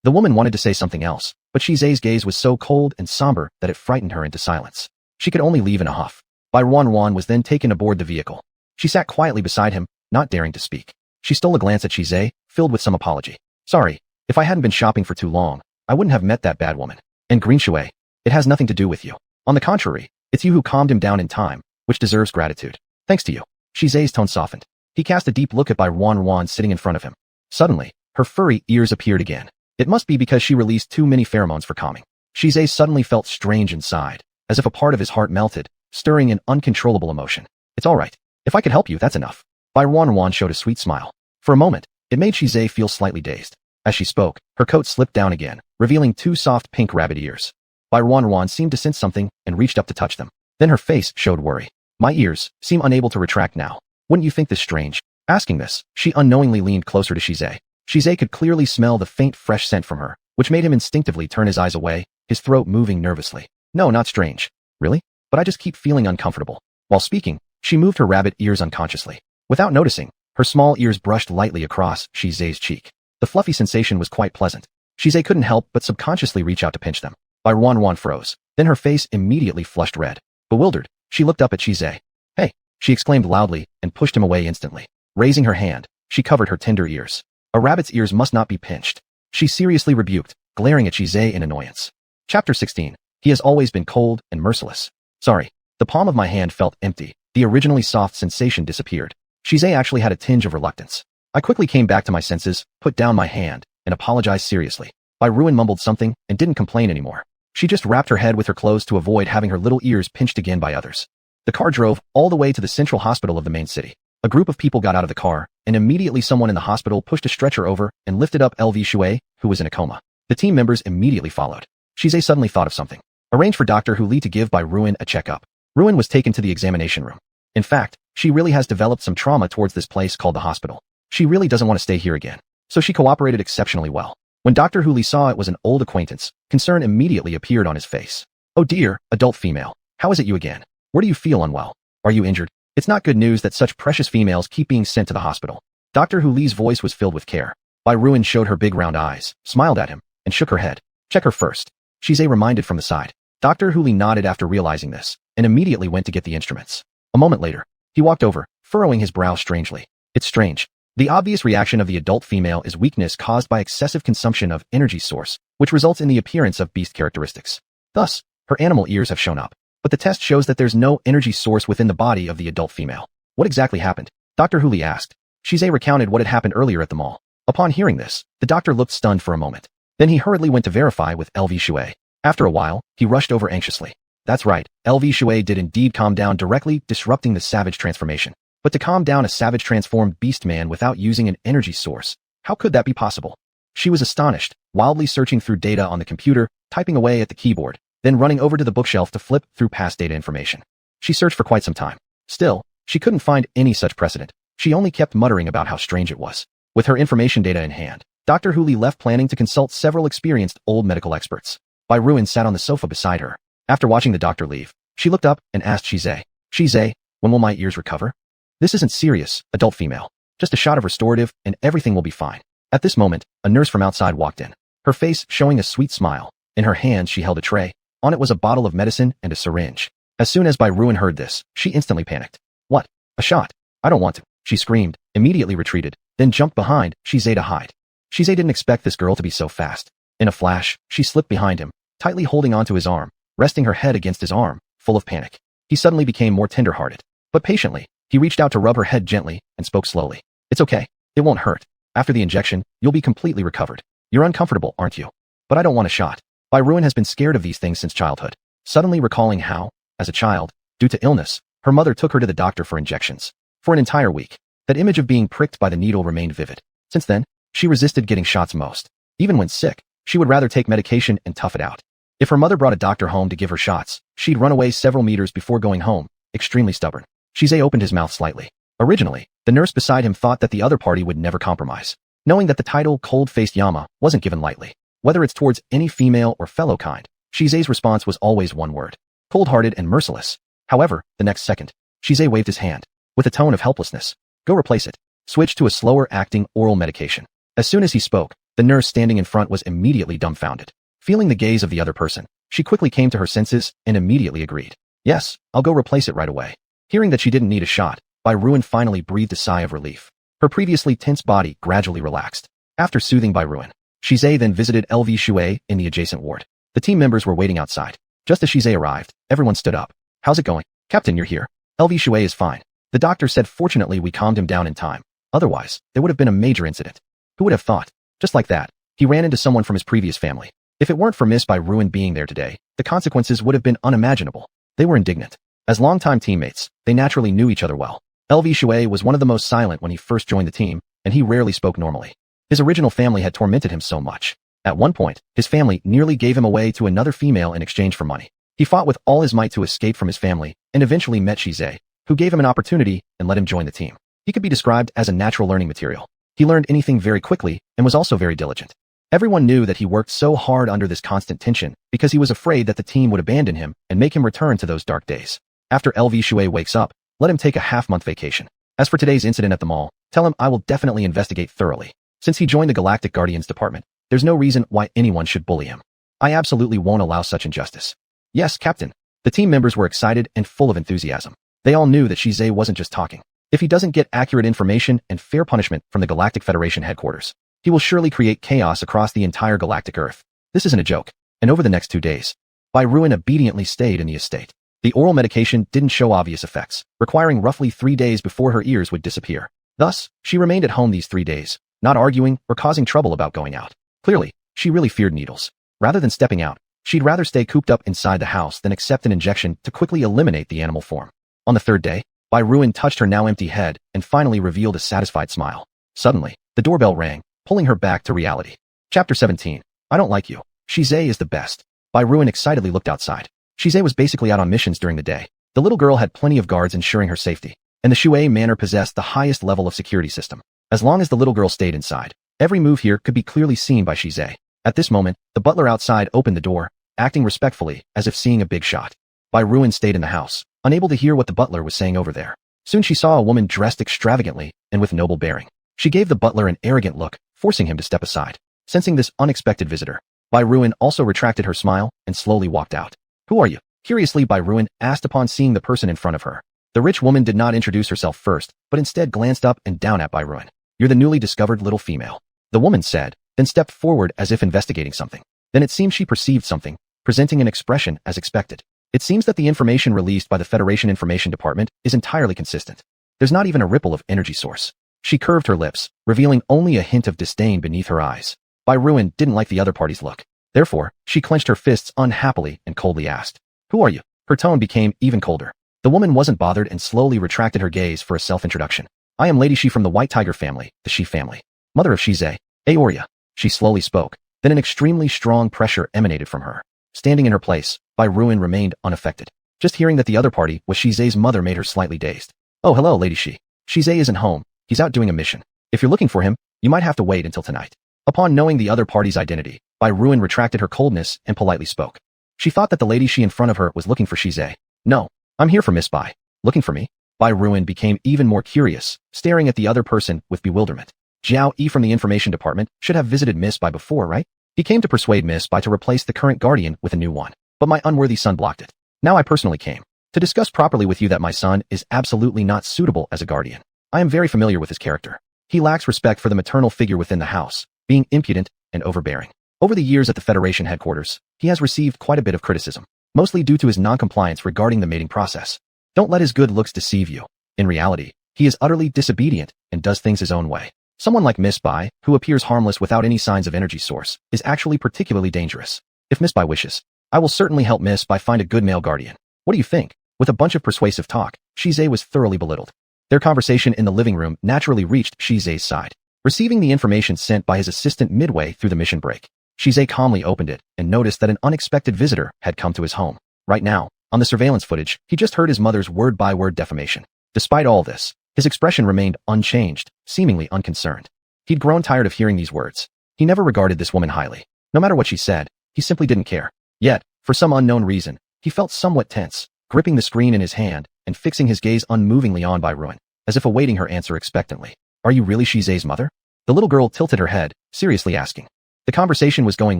The woman wanted to say something else, but Shize's gaze was so cold and somber that it frightened her into silence. She could only leave in a huff. Bai Ruan was then taken aboard the vehicle. She sat quietly beside him, not daring to speak. She stole a glance at Shizai, filled with some apology. Sorry, if I hadn't been shopping for too long, I wouldn't have met that bad woman. And Green Shui, it has nothing to do with you. On the contrary, it's you who calmed him down in time, which deserves gratitude. Thanks to you. Shizai's tone softened. He cast a deep look at Bai Ruan sitting in front of him. Suddenly, her furry ears appeared again. It must be because she released too many pheromones for calming. Shizai suddenly felt strange inside, as if a part of his heart melted, stirring an uncontrollable emotion. It's all right. If I could help you, that's enough. Bai Ruan showed a sweet smile. For a moment, it made Shizai feel slightly dazed. As she spoke, her coat slipped down again, revealing two soft pink rabbit ears. Bai Ruan seemed to sense something and reached up to touch them. Then her face showed worry. My ears seem unable to retract now. Wouldn't you think this strange? Asking this, she unknowingly leaned closer to Shizai. Shizai could clearly smell the faint fresh scent from her, which made him instinctively turn his eyes away, his throat moving nervously. No, not strange. Really? But I just keep feeling uncomfortable. While speaking, she moved her rabbit ears unconsciously. Without noticing, her small ears brushed lightly across Shizai's cheek. The fluffy sensation was quite pleasant. Shizai couldn't help but subconsciously reach out to pinch them. Bai Ruan froze. Then her face immediately flushed red. Bewildered, she looked up at Shizai. Hey, she exclaimed loudly and pushed him away instantly. Raising her hand, she covered her tender ears. A rabbit's ears must not be pinched. She seriously rebuked, glaring at Shizai in annoyance. Chapter 16. He has always been cold and merciless. Sorry. The palm of my hand felt empty. The originally soft sensation disappeared. Shizai actually had a tinge of reluctance. I quickly came back to my senses, put down my hand, and apologized seriously. Bai Ruan mumbled something and didn't complain anymore. She just wrapped her head with her clothes to avoid having her little ears pinched again by others. The car drove all the way to the central hospital of the main city. A group of people got out of the car, and immediately someone in the hospital pushed a stretcher over and lifted up LV Shui, who was in a coma. The team members immediately followed. Shizai suddenly thought of something. Arrange for Dr. Hu Li to give Bai Ruan a checkup. Ruan was taken to the examination room. In fact, she really has developed some trauma towards this place called the hospital. She really doesn't want to stay here again. So she cooperated exceptionally well. When Dr. Hu Li saw it was an old acquaintance, concern immediately appeared on his face. Oh dear, adult female. How is it you again? Where do you feel unwell? Are you injured? It's not good news that such precious females keep being sent to the hospital. Dr. Hu Li's voice was filled with care. Bai Ruan showed her big round eyes, smiled at him, and shook her head. Check her first. Shizai reminded from the side. Dr. Hu Li nodded after realizing this, and immediately went to get the instruments. A moment later, he walked over, furrowing his brow strangely. It's strange. The obvious reaction of the adult female is weakness caused by excessive consumption of energy source, which results in the appearance of beast characteristics. Thus, her animal ears have shown up. But the test shows that there's no energy source within the body of the adult female. What exactly happened? Dr. Hu Li asked. Shizai recounted what had happened earlier at the mall. Upon hearing this, the doctor looked stunned for a moment. Then he hurriedly went to verify with LV Shui. After a while, he rushed over anxiously. That's right, LV Shui did indeed calm down directly, disrupting the savage transformation. But to calm down a savage transformed beast man without using an energy source, how could that be possible? She was astonished, wildly searching through data on the computer, typing away at the keyboard, then running over to the bookshelf to flip through past data information. She searched for quite some time. Still, she couldn't find any such precedent. She only kept muttering about how strange it was. With her information data in hand, Dr. Hu Li left planning to consult several experienced old medical experts. Bai Ruan sat on the sofa beside her. After watching the doctor leave, she looked up and asked Shizai, Shizai, when will my ears recover? This isn't serious, adult female. Just a shot of restorative and everything will be fine. At this moment, a nurse from outside walked in. Her face showing a sweet smile. In her hand she held a tray. On it was a bottle of medicine and a syringe. As soon as Bai Ruan heard this, she instantly panicked. What? A shot? I don't want to. She screamed, immediately retreated, then jumped behind Shizai to hide. Shizai didn't expect this girl to be so fast. In a flash, she slipped behind him, tightly holding onto his arm, resting her head against his arm, full of panic. He suddenly became more tender-hearted. But patiently, he reached out to rub her head gently and spoke slowly. It's okay. It won't hurt. After the injection, you'll be completely recovered. You're uncomfortable, aren't you? But I don't want a shot. Bai Ruan has been scared of these things since childhood. Suddenly recalling how, as a child, due to illness, her mother took her to the doctor for injections. For an entire week, that image of being pricked by the needle remained vivid. Since then, she resisted getting shots most. Even when sick, she would rather take medication and tough it out. If her mother brought a doctor home to give her shots, she'd run away several meters before going home, extremely stubborn. Shizai opened his mouth slightly. Originally, the nurse beside him thought that the other party would never compromise. Knowing that the title cold-faced Yama wasn't given lightly. Whether it's towards any female or fellow kind, Shizai's response was always one word. Cold-hearted and merciless. However, the next second, Shizai waved his hand. With a tone of helplessness. Go replace it. Switch to a slower-acting oral medication. As soon as he spoke, the nurse standing in front was immediately dumbfounded. Feeling the gaze of the other person, she quickly came to her senses and immediately agreed. Yes, I'll go replace it right away. Hearing that she didn't need a shot, Ruin finally breathed a sigh of relief. Her previously tense body gradually relaxed. After soothing Ruin, Shizai then visited LV Shui in the adjacent ward. The team members were waiting outside. Just as Shizai arrived, everyone stood up. How's it going? Captain, you're here. LV Shui is fine. The doctor said fortunately we calmed him down in time. Otherwise, there would have been a major incident. Who would have thought? Just like that, he ran into someone from his previous family. If it weren't for Miss Ruin being there today, the consequences would have been unimaginable. They were indignant. As longtime teammates, they naturally knew each other well. LV Shui was one of the most silent when he first joined the team, and he rarely spoke normally. His original family had tormented him so much. At one point, his family nearly gave him away to another female in exchange for money. He fought with all his might to escape from his family, and eventually met Shizai, who gave him an opportunity and let him join the team. He could be described as a natural learning material. He learned anything very quickly and was also very diligent. Everyone knew that he worked so hard under this constant tension because he was afraid that the team would abandon him and make him return to those dark days. After LV Shui wakes up, let him take a half-month vacation. As for today's incident at the mall, tell him I will definitely investigate thoroughly. Since he joined the Galactic Guardians department, there's no reason why anyone should bully him. I absolutely won't allow such injustice. Yes, Captain. The team members were excited and full of enthusiasm. They all knew that Shizai wasn't just talking. If he doesn't get accurate information and fair punishment from the Galactic Federation headquarters, he will surely create chaos across the entire galactic Earth. This isn't a joke. And over the next 2 days, Ruin obediently stayed in the estate. The oral medication didn't show obvious effects, requiring roughly 3 days before her ears would disappear. Thus, she remained at home these 3 days, not arguing or causing trouble about going out. Clearly, she really feared needles. Rather than stepping out, she'd rather stay cooped up inside the house than accept an injection to quickly eliminate the animal form. On the 3rd day, Ruin touched her now empty head and finally revealed a satisfied smile. Suddenly, the doorbell rang, pulling her back to reality. Chapter 17. I don't like you. Shizai is the best. Ruin excitedly looked outside. Shizai was basically out on missions during the day. The little girl had plenty of guards ensuring her safety, and the Shui Manor possessed the highest level of security system. As long as the little girl stayed inside, every move here could be clearly seen by Shizai. At this moment, the butler outside opened the door, acting respectfully, as if seeing a big shot. Ruin stayed in the house, unable to hear what the butler was saying over there. Soon she saw a woman dressed extravagantly and with noble bearing. She gave the butler an arrogant look, forcing him to step aside. Sensing this unexpected visitor, Ruin also retracted her smile and slowly walked out. Who are you? Curiously, Ruin asked upon seeing the person in front of her. The rich woman did not introduce herself first, but instead glanced up and down at Ruin. You're the newly discovered little female, the woman said, then stepped forward as if investigating something. Then it seemed she perceived something, presenting an expression as expected. It seems that the information released by the Federation Information Department is entirely consistent. There's not even a ripple of energy source. She curved her lips, revealing only a hint of disdain beneath her eyes. Ruin didn't like the other party's look. Therefore, she clenched her fists unhappily and coldly asked, Who are you? Her tone became even colder. The woman wasn't bothered and slowly retracted her gaze for a self-introduction. I am Lady Shi from the White Tiger family, the Shi family. Mother of Shizai, Aoria. She slowly spoke. Then an extremely strong pressure emanated from her. Standing in her place, Ruin remained unaffected. Just hearing that the other party was Shizai's mother made her slightly dazed. Oh, hello, Lady Shi. Shizai isn't home. He's out doing a mission. If you're looking for him, you might have to wait until tonight. Upon knowing the other party's identity, Ruin retracted her coldness and politely spoke. She thought that the Lady Shi in front of her was looking for Shizai. No, I'm here for Miss Bai. Looking for me? Ruin became even more curious, staring at the other person with bewilderment. Jiao Yi from the information department should have visited Miss Bai before, right? He came to persuade Miss Bai to replace the current guardian with a new one, but my unworthy son blocked it. Now I personally came to discuss properly with you that my son is absolutely not suitable as a guardian. I am very familiar with his character. He lacks respect for the maternal figure within the house, being impudent and overbearing. Over the years at the Federation headquarters, he has received quite a bit of criticism, mostly due to his non-compliance regarding the mating process. Don't let his good looks deceive you. In reality, he is utterly disobedient and does things his own way. Someone like Miss Bai, who appears harmless without any signs of energy source, is actually particularly dangerous. If Miss Bai wishes, I will certainly help Miss Bai find a good male guardian. What do you think? With a bunch of persuasive talk, Shizai was thoroughly belittled. Their conversation in the living room naturally reached Shizai's side. Receiving the information sent by his assistant midway through the mission break, Shizai calmly opened it and noticed that an unexpected visitor had come to his home. Right now, on the surveillance footage, he just heard his mother's word-by-word defamation. Despite all this, his expression remained unchanged, seemingly unconcerned. He'd grown tired of hearing these words. He never regarded this woman highly. No matter what she said, he simply didn't care. Yet, for some unknown reason, he felt somewhat tense, gripping the screen in his hand and fixing his gaze unmovingly on Ruin, as if awaiting her answer expectantly. Are you really Shizai's mother? The little girl tilted her head, seriously asking. The conversation was going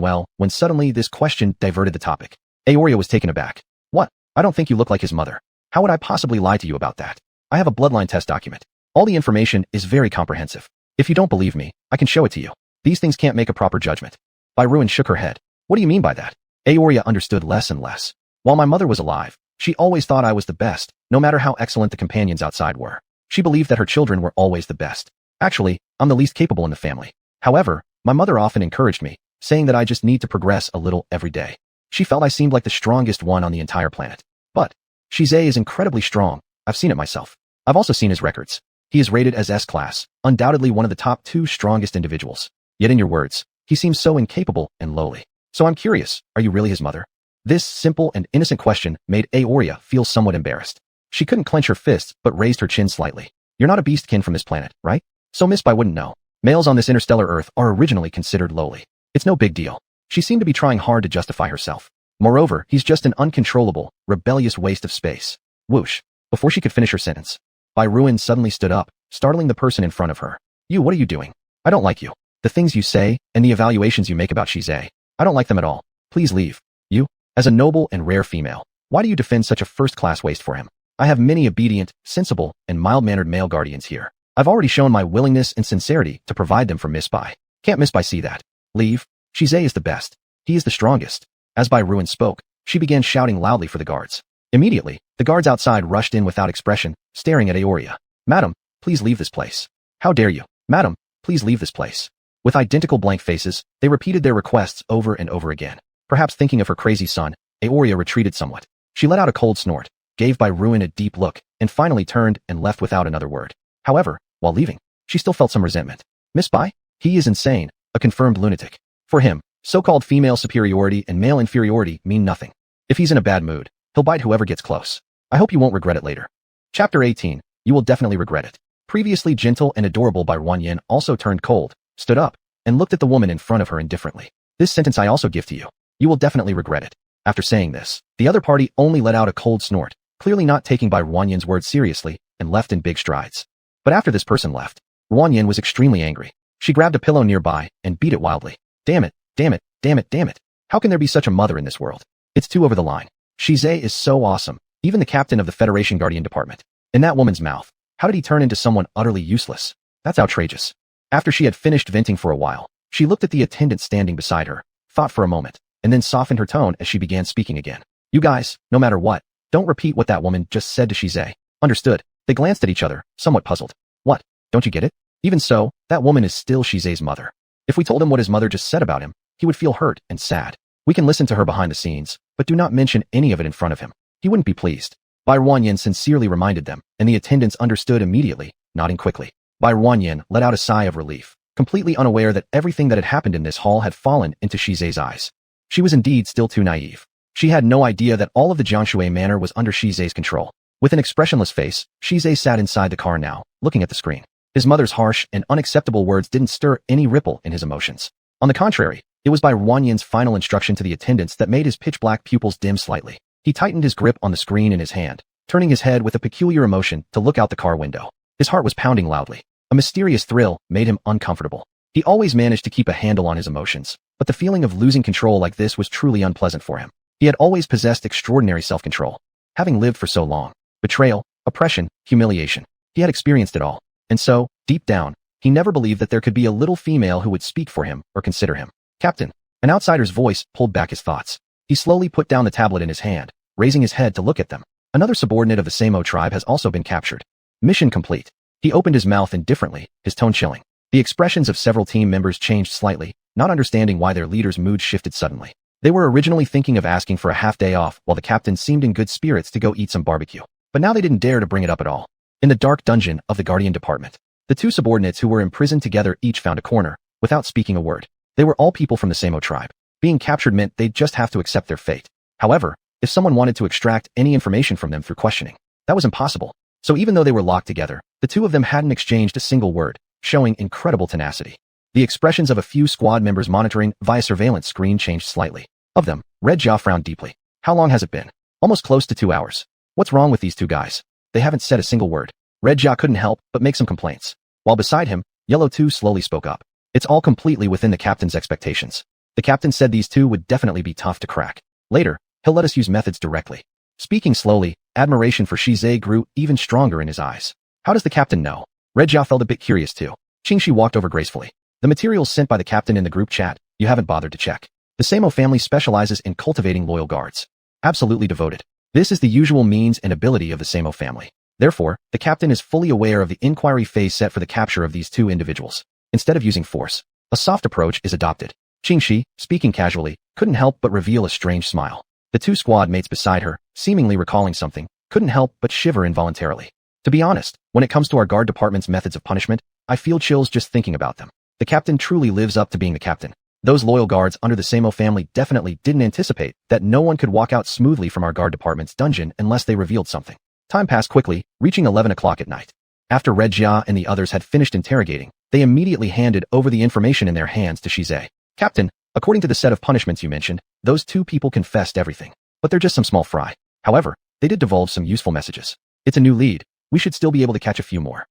well when suddenly this question diverted the topic. Aoria was taken aback. What? I don't think you look like his mother. How would I possibly lie to you about that? I have a bloodline test document. All the information is very comprehensive. If you don't believe me, I can show it to you. These things can't make a proper judgment. Ruin shook her head. What do you mean by that? Aoria understood less and less. While my mother was alive, she always thought I was the best, no matter how excellent the companions outside were. She believed that her children were always the best. Actually, I'm the least capable in the family. However, my mother often encouraged me, saying that I just need to progress a little every day. She felt I seemed like the strongest one on the entire planet. But Shize is incredibly strong. I've seen it myself. I've also seen his records. He is rated as S-class, undoubtedly one of the top 2 strongest individuals. Yet in your words, he seems so incapable and lowly. So I'm curious, are you really his mother? This simple and innocent question made Aoria feel somewhat embarrassed. She couldn't clench her fists, but raised her chin slightly. You're not a beastkin from this planet, right? So Miss Bai wouldn't know. Males on this interstellar Earth are originally considered lowly. It's no big deal. She seemed to be trying hard to justify herself. Moreover, he's just an uncontrollable, rebellious waste of space. Whoosh. Before she could finish her sentence, Ruin suddenly stood up, startling the person in front of her. You, what are you doing? I don't like you. The things you say, and the evaluations you make about Shize, I don't like them at all. Please leave. You, as a noble and rare female, why do you defend such a first-class waste for him? I have many obedient, sensible, and mild-mannered male guardians here. I've already shown my willingness and sincerity to provide them for Miss Bai. Can't Miss Bai see that? Leave. Shize is the best. He is the strongest. As Ruin spoke, she began shouting loudly for the guards. Immediately, the guards outside rushed in without expression, staring at Aoria. Madam, please leave this place. How dare you? Madam, please leave this place. With identical blank faces, they repeated their requests over and over again. Perhaps thinking of her crazy son, Aoria retreated somewhat. She let out a cold snort, gave Ruin a deep look, and finally turned and left without another word. However, while leaving, she still felt some resentment. Miss Bai? He is insane, a confirmed lunatic. For him, so-called female superiority and male inferiority mean nothing. If he's in a bad mood, he'll bite whoever gets close. I hope you won't regret it later. Chapter 18. You will definitely regret it. Previously gentle and adorable Wanyin also turned cold, stood up, and looked at the woman in front of her indifferently. This sentence I also give to you. You will definitely regret it. After saying this, the other party only let out a cold snort, clearly not taking Wanyin's words seriously, and left in big strides. But after this person left, Wanyin was extremely angry. She grabbed a pillow nearby and beat it wildly. Damn it, damn it, damn it, damn it. How can there be such a mother in this world? It's too over the line. Shize is so awesome, even the captain of the Federation Guardian Department. In that woman's mouth, how did he turn into someone utterly useless? That's outrageous. After she had finished venting for a while, she looked at the attendant standing beside her, thought for a moment, and then softened her tone as she began speaking again. You guys, no matter what, don't repeat what that woman just said to Shize. Understood? They glanced at each other, somewhat puzzled. What? Don't you get it? Even so, that woman is still Shize's mother. If we told him what his mother just said about him, he would feel hurt and sad. We can listen to her behind the scenes, but do not mention any of it in front of him. He wouldn't be pleased. Wanyin sincerely reminded them, and the attendants understood immediately, nodding quickly. Wanyin let out a sigh of relief, completely unaware that everything that had happened in this hall had fallen into Shize's eyes. She was indeed still too naive. She had no idea that all of the Jianshui manor was under Shize's control. With an expressionless face, Shize sat inside the car now, looking at the screen. His mother's harsh and unacceptable words didn't stir any ripple in his emotions. On the contrary, it was Wanyin's final instruction to the attendants that made his pitch-black pupils dim slightly. He tightened his grip on the screen in his hand, turning his head with a peculiar emotion to look out the car window. His heart was pounding loudly. A mysterious thrill made him uncomfortable. He always managed to keep a handle on his emotions, but the feeling of losing control like this was truly unpleasant for him. He had always possessed extraordinary self-control. Having lived for so long, betrayal, oppression, humiliation, he had experienced it all. And so, deep down, he never believed that there could be a little female who would speak for him or consider him. Captain, an outsider's voice pulled back his thoughts. He slowly put down the tablet in his hand, raising his head to look at them. Another subordinate of the Samo tribe has also been captured. Mission complete. He opened his mouth indifferently, his tone chilling. The expressions of several team members changed slightly, not understanding why their leader's mood shifted suddenly. They were originally thinking of asking for a half-day off while the captain seemed in good spirits to go eat some barbecue. But now they didn't dare to bring it up at all. In the dark dungeon of the Guardian Department, the two subordinates who were imprisoned together each found a corner, without speaking a word. They were all people from the Samo tribe. Being captured meant they'd just have to accept their fate. However, if someone wanted to extract any information from them through questioning, that was impossible. So even though they were locked together, the two of them hadn't exchanged a single word, showing incredible tenacity. The expressions of a few squad members monitoring via surveillance screen changed slightly. Of them, Red Jia frowned deeply. How long has it been? Almost close to 2 hours. What's wrong with these two guys? They haven't said a single word. Red Jia couldn't help but make some complaints. While beside him, Yellow 2 slowly spoke up. It's all completely within the captain's expectations. The captain said these two would definitely be tough to crack. Later, he'll let us use methods directly. Speaking slowly, admiration for Shize grew even stronger in his eyes. How does the captain know? Red Jia felt a bit curious too. Qingxi walked over gracefully. The materials sent by the captain in the group chat, you haven't bothered to check. The Samo family specializes in cultivating loyal guards. Absolutely devoted. This is the usual means and ability of the Samo family. Therefore, the captain is fully aware of the inquiry phase set for the capture of these two individuals. Instead of using force, a soft approach is adopted. Qingxi, speaking casually, couldn't help but reveal a strange smile. The two squad mates beside her, seemingly recalling something, couldn't help but shiver involuntarily. To be honest, when it comes to our guard department's methods of punishment, I feel chills just thinking about them. The captain truly lives up to being the captain. Those loyal guards under the Samo family definitely didn't anticipate that no one could walk out smoothly from our guard department's dungeon unless they revealed something. Time passed quickly, reaching 11 o'clock at night. After Red Jia and the others had finished interrogating, they immediately handed over the information in their hands to Shize. Captain, according to the set of punishments you mentioned, those two people confessed everything. But they're just some small fry. However, they did divulge some useful messages. It's a new lead. We should still be able to catch a few more.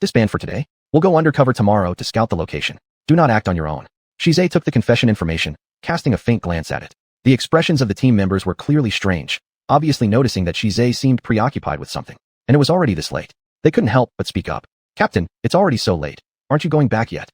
Disband for today. We'll go undercover tomorrow to scout the location. Do not act on your own. Shize took the confession information, casting a faint glance at it. The expressions of the team members were clearly strange, obviously noticing that Shize seemed preoccupied with something. And it was already this late. They couldn't help but speak up. Captain, it's already so late. Aren't you going back yet?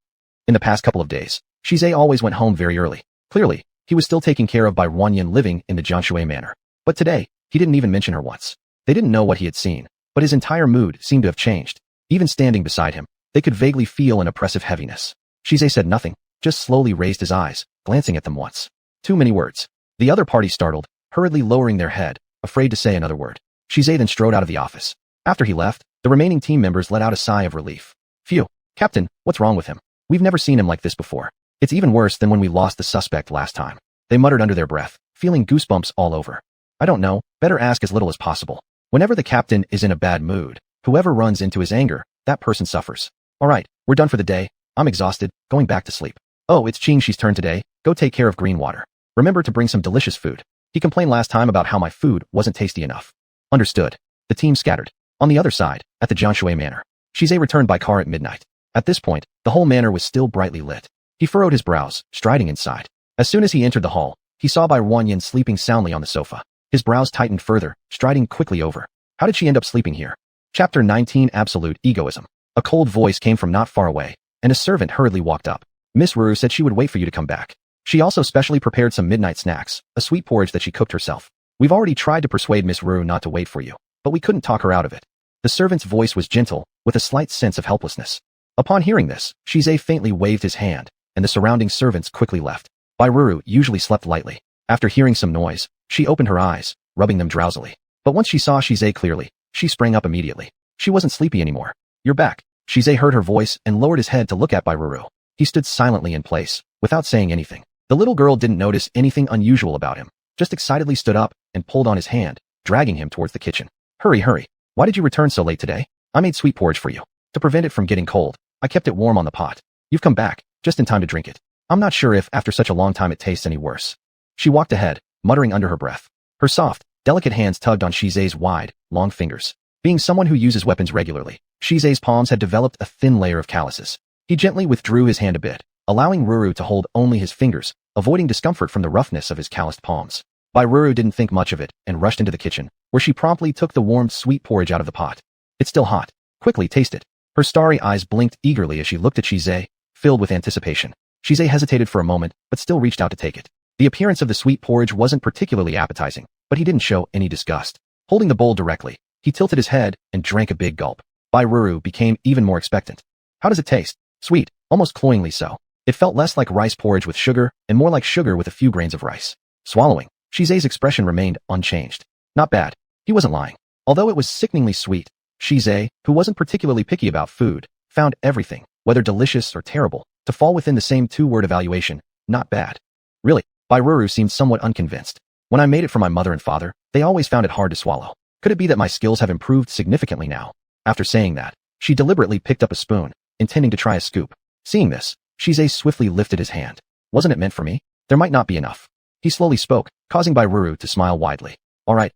In the past couple of days, Shize always went home very early. Clearly, he was still taken care of by Wanyan living in the Jianshui manor. But today, he didn't even mention her once. They didn't know what he had seen, but his entire mood seemed to have changed. Even standing beside him, they could vaguely feel an oppressive heaviness. Shize said nothing, just slowly raised his eyes, glancing at them once. Too many words. The other party startled, hurriedly lowering their head, afraid to say another word. Shize then strode out of the office. After he left, the remaining team members let out a sigh of relief. Phew. Captain, what's wrong with him? We've never seen him like this before. It's even worse than when we lost the suspect last time. They muttered under their breath, feeling goosebumps all over. I don't know, better ask as little as possible. Whenever the captain is in a bad mood, whoever runs into his anger, that person suffers. Alright, we're done for the day. I'm exhausted, going back to sleep. Oh, it's Qingxi's turn today. Go take care of Greenwater. Remember to bring some delicious food. He complained last time about how my food wasn't tasty enough. Understood. The team scattered. On the other side, at the Jianshui manor, Shize returned by car at midnight. At this point, the whole manor was still brightly lit. He furrowed his brows, striding inside. As soon as he entered the hall, he saw Bai Wanyan sleeping soundly on the sofa. His brows tightened further, striding quickly over. How did she end up sleeping here? Chapter 19 Absolute Egoism. A cold voice came from not far away, and a servant hurriedly walked up. Miss Ruru said she would wait for you to come back. She also specially prepared some midnight snacks, a sweet porridge that she cooked herself. We've already tried to persuade Miss Ruru not to wait for you, but we couldn't talk her out of it. The servant's voice was gentle, with a slight sense of helplessness. Upon hearing this, Shize faintly waved his hand, and the surrounding servants quickly left. Bai Ruru usually slept lightly. After hearing some noise, she opened her eyes, rubbing them drowsily. But once she saw Shize clearly, she sprang up immediately. She wasn't sleepy anymore. You're back. Shize heard her voice and lowered his head to look at Bai Ruru. He stood silently in place, without saying anything. The little girl didn't notice anything unusual about him, just excitedly stood up and pulled on his hand, dragging him towards the kitchen. Hurry, hurry. Why did you return so late today? I made sweet porridge for you. To prevent it from getting cold, I kept it warm on the pot. You've come back, just in time to drink it. I'm not sure if after such a long time it tastes any worse. She walked ahead, muttering under her breath. Her soft, delicate hands tugged on Shize's wide, long fingers. Being someone who uses weapons regularly, Shize's palms had developed a thin layer of calluses. He gently withdrew his hand a bit, allowing Ruru to hold only his fingers, avoiding discomfort from the roughness of his calloused palms. Bai Ruru didn't think much of it and rushed into the kitchen, where she promptly took the warmed sweet porridge out of the pot. It's still hot. Quickly taste it. Her starry eyes blinked eagerly as she looked at Shize, filled with anticipation. Shize hesitated for a moment, but still reached out to take it. The appearance of the sweet porridge wasn't particularly appetizing, but he didn't show any disgust. Holding the bowl directly, he tilted his head and drank a big gulp. Bai Ruru became even more expectant. How does it taste? Sweet, almost cloyingly so. It felt less like rice porridge with sugar and more like sugar with a few grains of rice. Swallowing, Shize's expression remained unchanged. Not bad. He wasn't lying. Although it was sickeningly sweet, Shize, who wasn't particularly picky about food, found everything, whether delicious or terrible, to fall within the same two-word evaluation, not bad. Really, Bai Ruru seemed somewhat unconvinced. When I made it for my mother and father, they always found it hard to swallow. Could it be that my skills have improved significantly now? After saying that, she deliberately picked up a spoon, intending to try a scoop. Seeing this, Shize swiftly lifted his hand. Wasn't it meant for me? There might not be enough. He slowly spoke, causing Bai Ruru to smile widely. All right,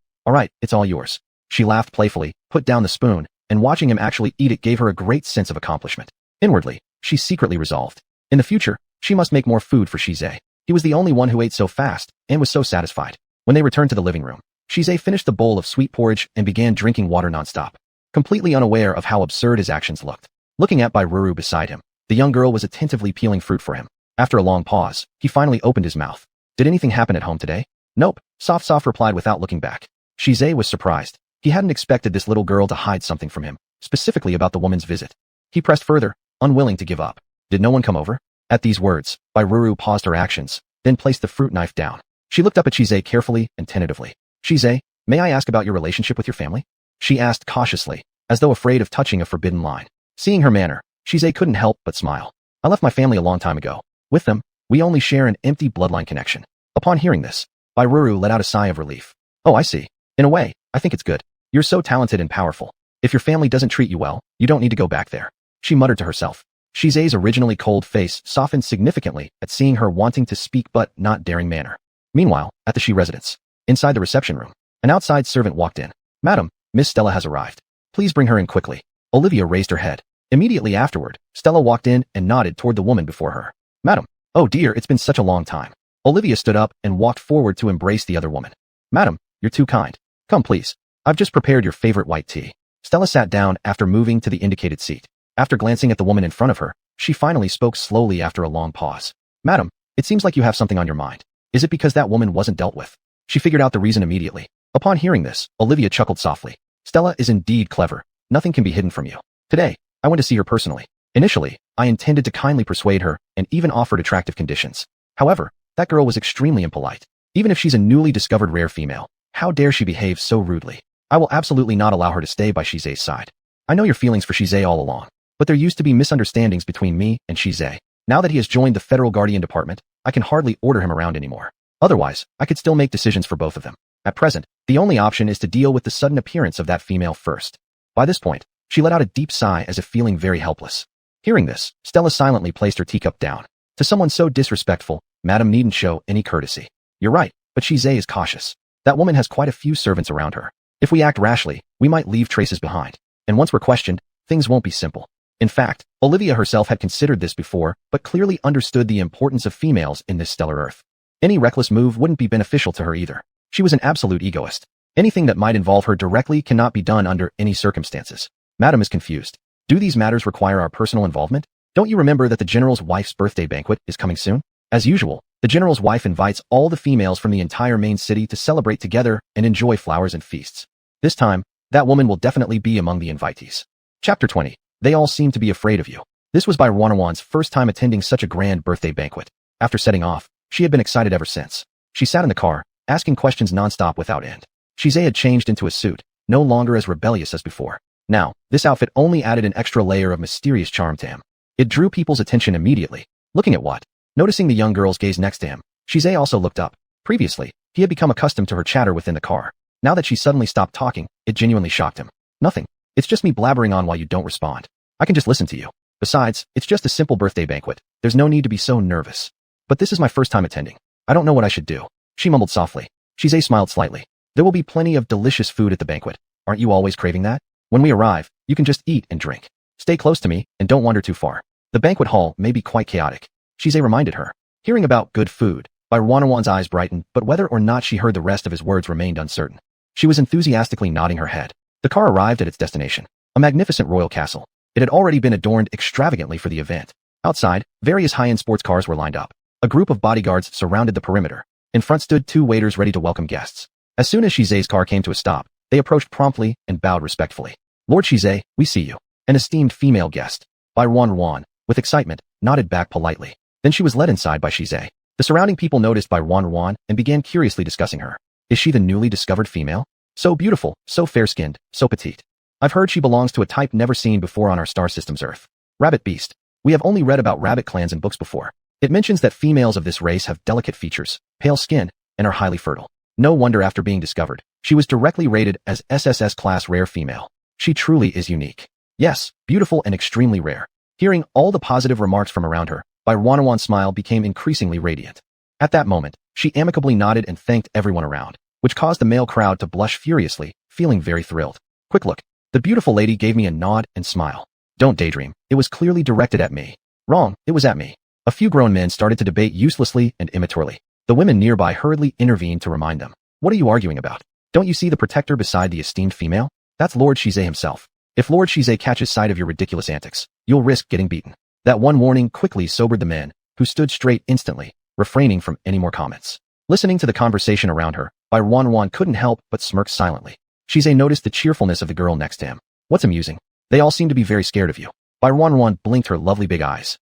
it's all yours. She laughed playfully, put down the spoon, and watching him actually eat it gave her a great sense of accomplishment. Inwardly, she secretly resolved. In the future, she must make more food for Shize. He was the only one who ate so fast, and was so satisfied. When they returned to the living room, Shize finished the bowl of sweet porridge and began drinking water nonstop, completely unaware of how absurd his actions looked. Looking at Bairuru beside him, the young girl was attentively peeling fruit for him. After a long pause, he finally opened his mouth. Did anything happen at home today? Nope, Soft replied without looking back. Shize was surprised. He hadn't expected this little girl to hide something from him, specifically about the woman's visit. He pressed further, unwilling to give up. Did no one come over? At these words, Bairuru paused her actions, then placed the fruit knife down. She looked up at Shize carefully and tentatively. Shize, may I ask about your relationship with your family? She asked cautiously, as though afraid of touching a forbidden line. Seeing her manner, Shize couldn't help but smile. I left my family a long time ago. With them, we only share an empty bloodline connection. Upon hearing this, Bairuru let out a sigh of relief. Oh, I see. In a way, I think it's good. You're so talented and powerful. If your family doesn't treat you well, you don't need to go back there. She muttered to herself. Shize's originally cold face softened significantly at seeing her wanting to speak but not daring manner. Meanwhile, at the Shi residence, inside the reception room, an outside servant walked in. Madam, Miss Stella has arrived. Please bring her in quickly. Olivia raised her head. Immediately afterward, Stella walked in and nodded toward the woman before her. Madam, oh dear, it's been such a long time. Olivia stood up and walked forward to embrace the other woman. Madam, you're too kind. Come please. I've just prepared your favorite white tea. Stella sat down after moving to the indicated seat. After glancing at the woman in front of her, she finally spoke slowly after a long pause. Madam, it seems like you have something on your mind. Is it because that woman wasn't dealt with? She figured out the reason immediately. Upon hearing this, Olivia chuckled softly. Stella is indeed clever. Nothing can be hidden from you. Today, I went to see her personally. Initially, I intended to kindly persuade her and even offered attractive conditions. However, that girl was extremely impolite. Even if she's a newly discovered rare female, how dare she behave so rudely? I will absolutely not allow her to stay by Shize's side. I know your feelings for Shize all along, but there used to be misunderstandings between me and Shize. Now that he has joined the Federal Guardian Department, I can hardly order him around anymore. Otherwise, I could still make decisions for both of them. At present, the only option is to deal with the sudden appearance of that female first. By this point, she let out a deep sigh as if feeling very helpless. Hearing this, Stella silently placed her teacup down. To someone so disrespectful, Madam needn't show any courtesy. You're right, but Shize is cautious. That woman has quite a few servants around her. If we act rashly, we might leave traces behind. And once we're questioned, things won't be simple. In fact, Olivia herself had considered this before, but clearly understood the importance of females in this stellar Earth. Any reckless move wouldn't be beneficial to her either. She was an absolute egoist. Anything that might involve her directly cannot be done under any circumstances. Madam is confused. Do these matters require our personal involvement? Don't you remember that the general's wife's birthday banquet is coming soon? As usual, the general's wife invites all the females from the entire main city to celebrate together and enjoy flowers and feasts. This time, that woman will definitely be among the invitees. Chapter 20. They all seem to be afraid of you. This was Bairwanwan's first time attending such a grand birthday banquet. After setting off, she had been excited ever since. She sat in the car, asking questions nonstop without end. Shize had changed into a suit, no longer as rebellious as before. Now, this outfit only added an extra layer of mysterious charm to him. It drew people's attention immediately. Looking at what? Noticing the young girl's gaze next to him, Shize also looked up. Previously, he had become accustomed to her chatter within the car. Now that she suddenly stopped talking, it genuinely shocked him. Nothing. It's just me blabbering on while you don't respond. I can just listen to you. Besides, it's just a simple birthday banquet. There's no need to be so nervous. But this is my first time attending. I don't know what I should do. She mumbled softly. Shize smiled slightly. There will be plenty of delicious food at the banquet. Aren't you always craving that? When we arrive, you can just eat and drink. Stay close to me and don't wander too far. The banquet hall may be quite chaotic. Shize reminded her. Hearing about good food, Bairwanwan's eyes brightened, but whether or not she heard the rest of his words remained uncertain. She was enthusiastically nodding her head. The car arrived at its destination, a magnificent royal castle. It had already been adorned extravagantly for the event. Outside, various high-end sports cars were lined up. A group of bodyguards surrounded the perimeter. In front stood two waiters ready to welcome guests. As soon as Shize's car came to a stop, they approached promptly and bowed respectfully. Lord Shize, we see you. An esteemed female guest. Bairwanwan, with excitement, nodded back politely. Then she was led inside by Shize. The surrounding people noticed Bairwanwan and began curiously discussing her. Is she the newly discovered female? So beautiful, so fair-skinned, so petite. I've heard she belongs to a type never seen before on our star system's Earth. Rabbit beast. We have only read about rabbit clans in books before. It mentions that females of this race have delicate features, pale skin, and are highly fertile. No wonder after being discovered, she was directly rated as SSS class rare female. She truly is unique. Yes, beautiful and extremely rare. Hearing all the positive remarks from around her, Bairwanwan's smile became increasingly radiant. At that moment, she amicably nodded and thanked everyone around, which caused the male crowd to blush furiously, feeling very thrilled. Quick look. The beautiful lady gave me a nod and smile. Don't daydream. It was clearly directed at me. Wrong, it was at me. A few grown men started to debate uselessly and immaturely. The women nearby hurriedly intervened to remind them. What are you arguing about? Don't you see the protector beside the esteemed female? That's Lord Shize himself. If Lord Shize catches sight of your ridiculous antics, you'll risk getting beaten. That one warning quickly sobered the man, who stood straight instantly, refraining from any more comments. Listening to the conversation around her, Bai Wanwan couldn't help but smirk silently. Shize noticed the cheerfulness of the girl next to him. What's amusing? They all seem to be very scared of you. Bai Wanwan blinked her lovely big eyes.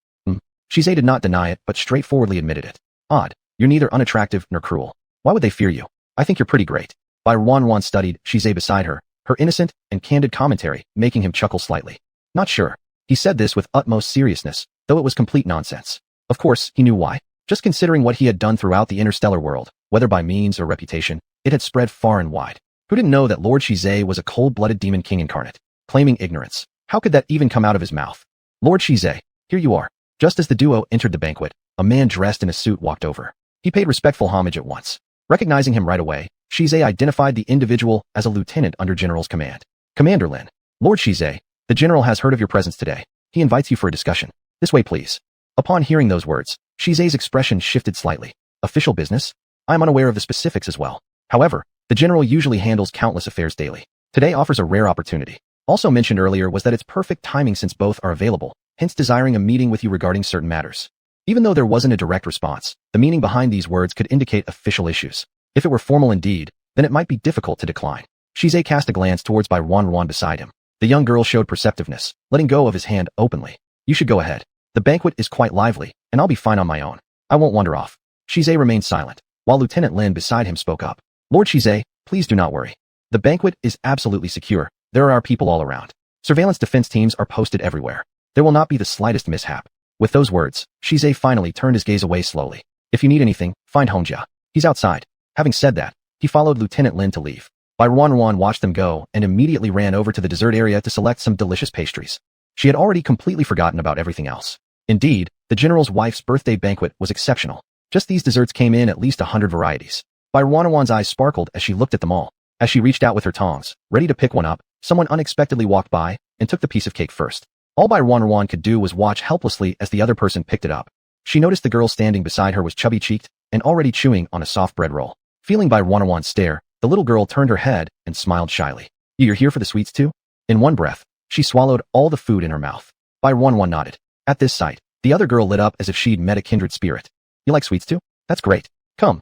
Shize did not deny it, but straightforwardly admitted it. Odd. You're neither unattractive nor cruel. Why would they fear you? I think you're pretty great. Bai Wanwan studied Shize beside her, her innocent and candid commentary making him chuckle slightly. Not sure. He said this with utmost seriousness, though it was complete nonsense. Of course, he knew why. Just considering what he had done throughout the interstellar world, whether by means or reputation, it had spread far and wide. Who didn't know that Lord Shize was a cold-blooded demon king incarnate? Claiming ignorance. How could that even come out of his mouth? Lord Shize, here you are. Just as the duo entered the banquet, a man dressed in a suit walked over. He paid respectful homage at once. Recognizing him right away, Shize identified the individual as a lieutenant under General's command. Commander Lin. Lord Shize, the General has heard of your presence today. He invites you for a discussion. This way, please. Upon hearing those words, Shize's expression shifted slightly. Official business? I am unaware of the specifics as well. However, the General usually handles countless affairs daily. Today offers a rare opportunity. Also mentioned earlier was that it's perfect timing since both are available, hence desiring a meeting with you regarding certain matters. Even though there wasn't a direct response, the meaning behind these words could indicate official issues. If it were formal indeed, then it might be difficult to decline. Shize cast a glance towards Bai Wanwan beside him. The young girl showed perceptiveness, letting go of his hand openly. You should go ahead. The banquet is quite lively, and I'll be fine on my own. I won't wander off. Shize remained silent, while Lieutenant Lin beside him spoke up. Lord Shize, please do not worry. The banquet is absolutely secure. There are our people all around. Surveillance defense teams are posted everywhere. There will not be the slightest mishap. With those words, Shize finally turned his gaze away slowly. If you need anything, find Hongjia. He's outside. Having said that, he followed Lieutenant Lin to leave. Bai Wanwan watched them go and immediately ran over to the dessert area to select some delicious pastries. She had already completely forgotten about everything else. Indeed, the General's wife's birthday banquet was exceptional. Just these desserts came in at least 100 varieties. Bai Wanwan's eyes sparkled as she looked at them all. As she reached out with her tongs, ready to pick one up, someone unexpectedly walked by and took the piece of cake first. All Bai Wanwan could do was watch helplessly as the other person picked it up. She noticed the girl standing beside her was chubby-cheeked and already chewing on a soft bread roll. Feeling Bai Wanwan's stare, the little girl turned her head and smiled shyly. You're here for the sweets too? In one breath, she swallowed all the food in her mouth. Bai Wanwan nodded. At this sight, the other girl lit up as if she'd met a kindred spirit. You like sweets too? That's great. Come,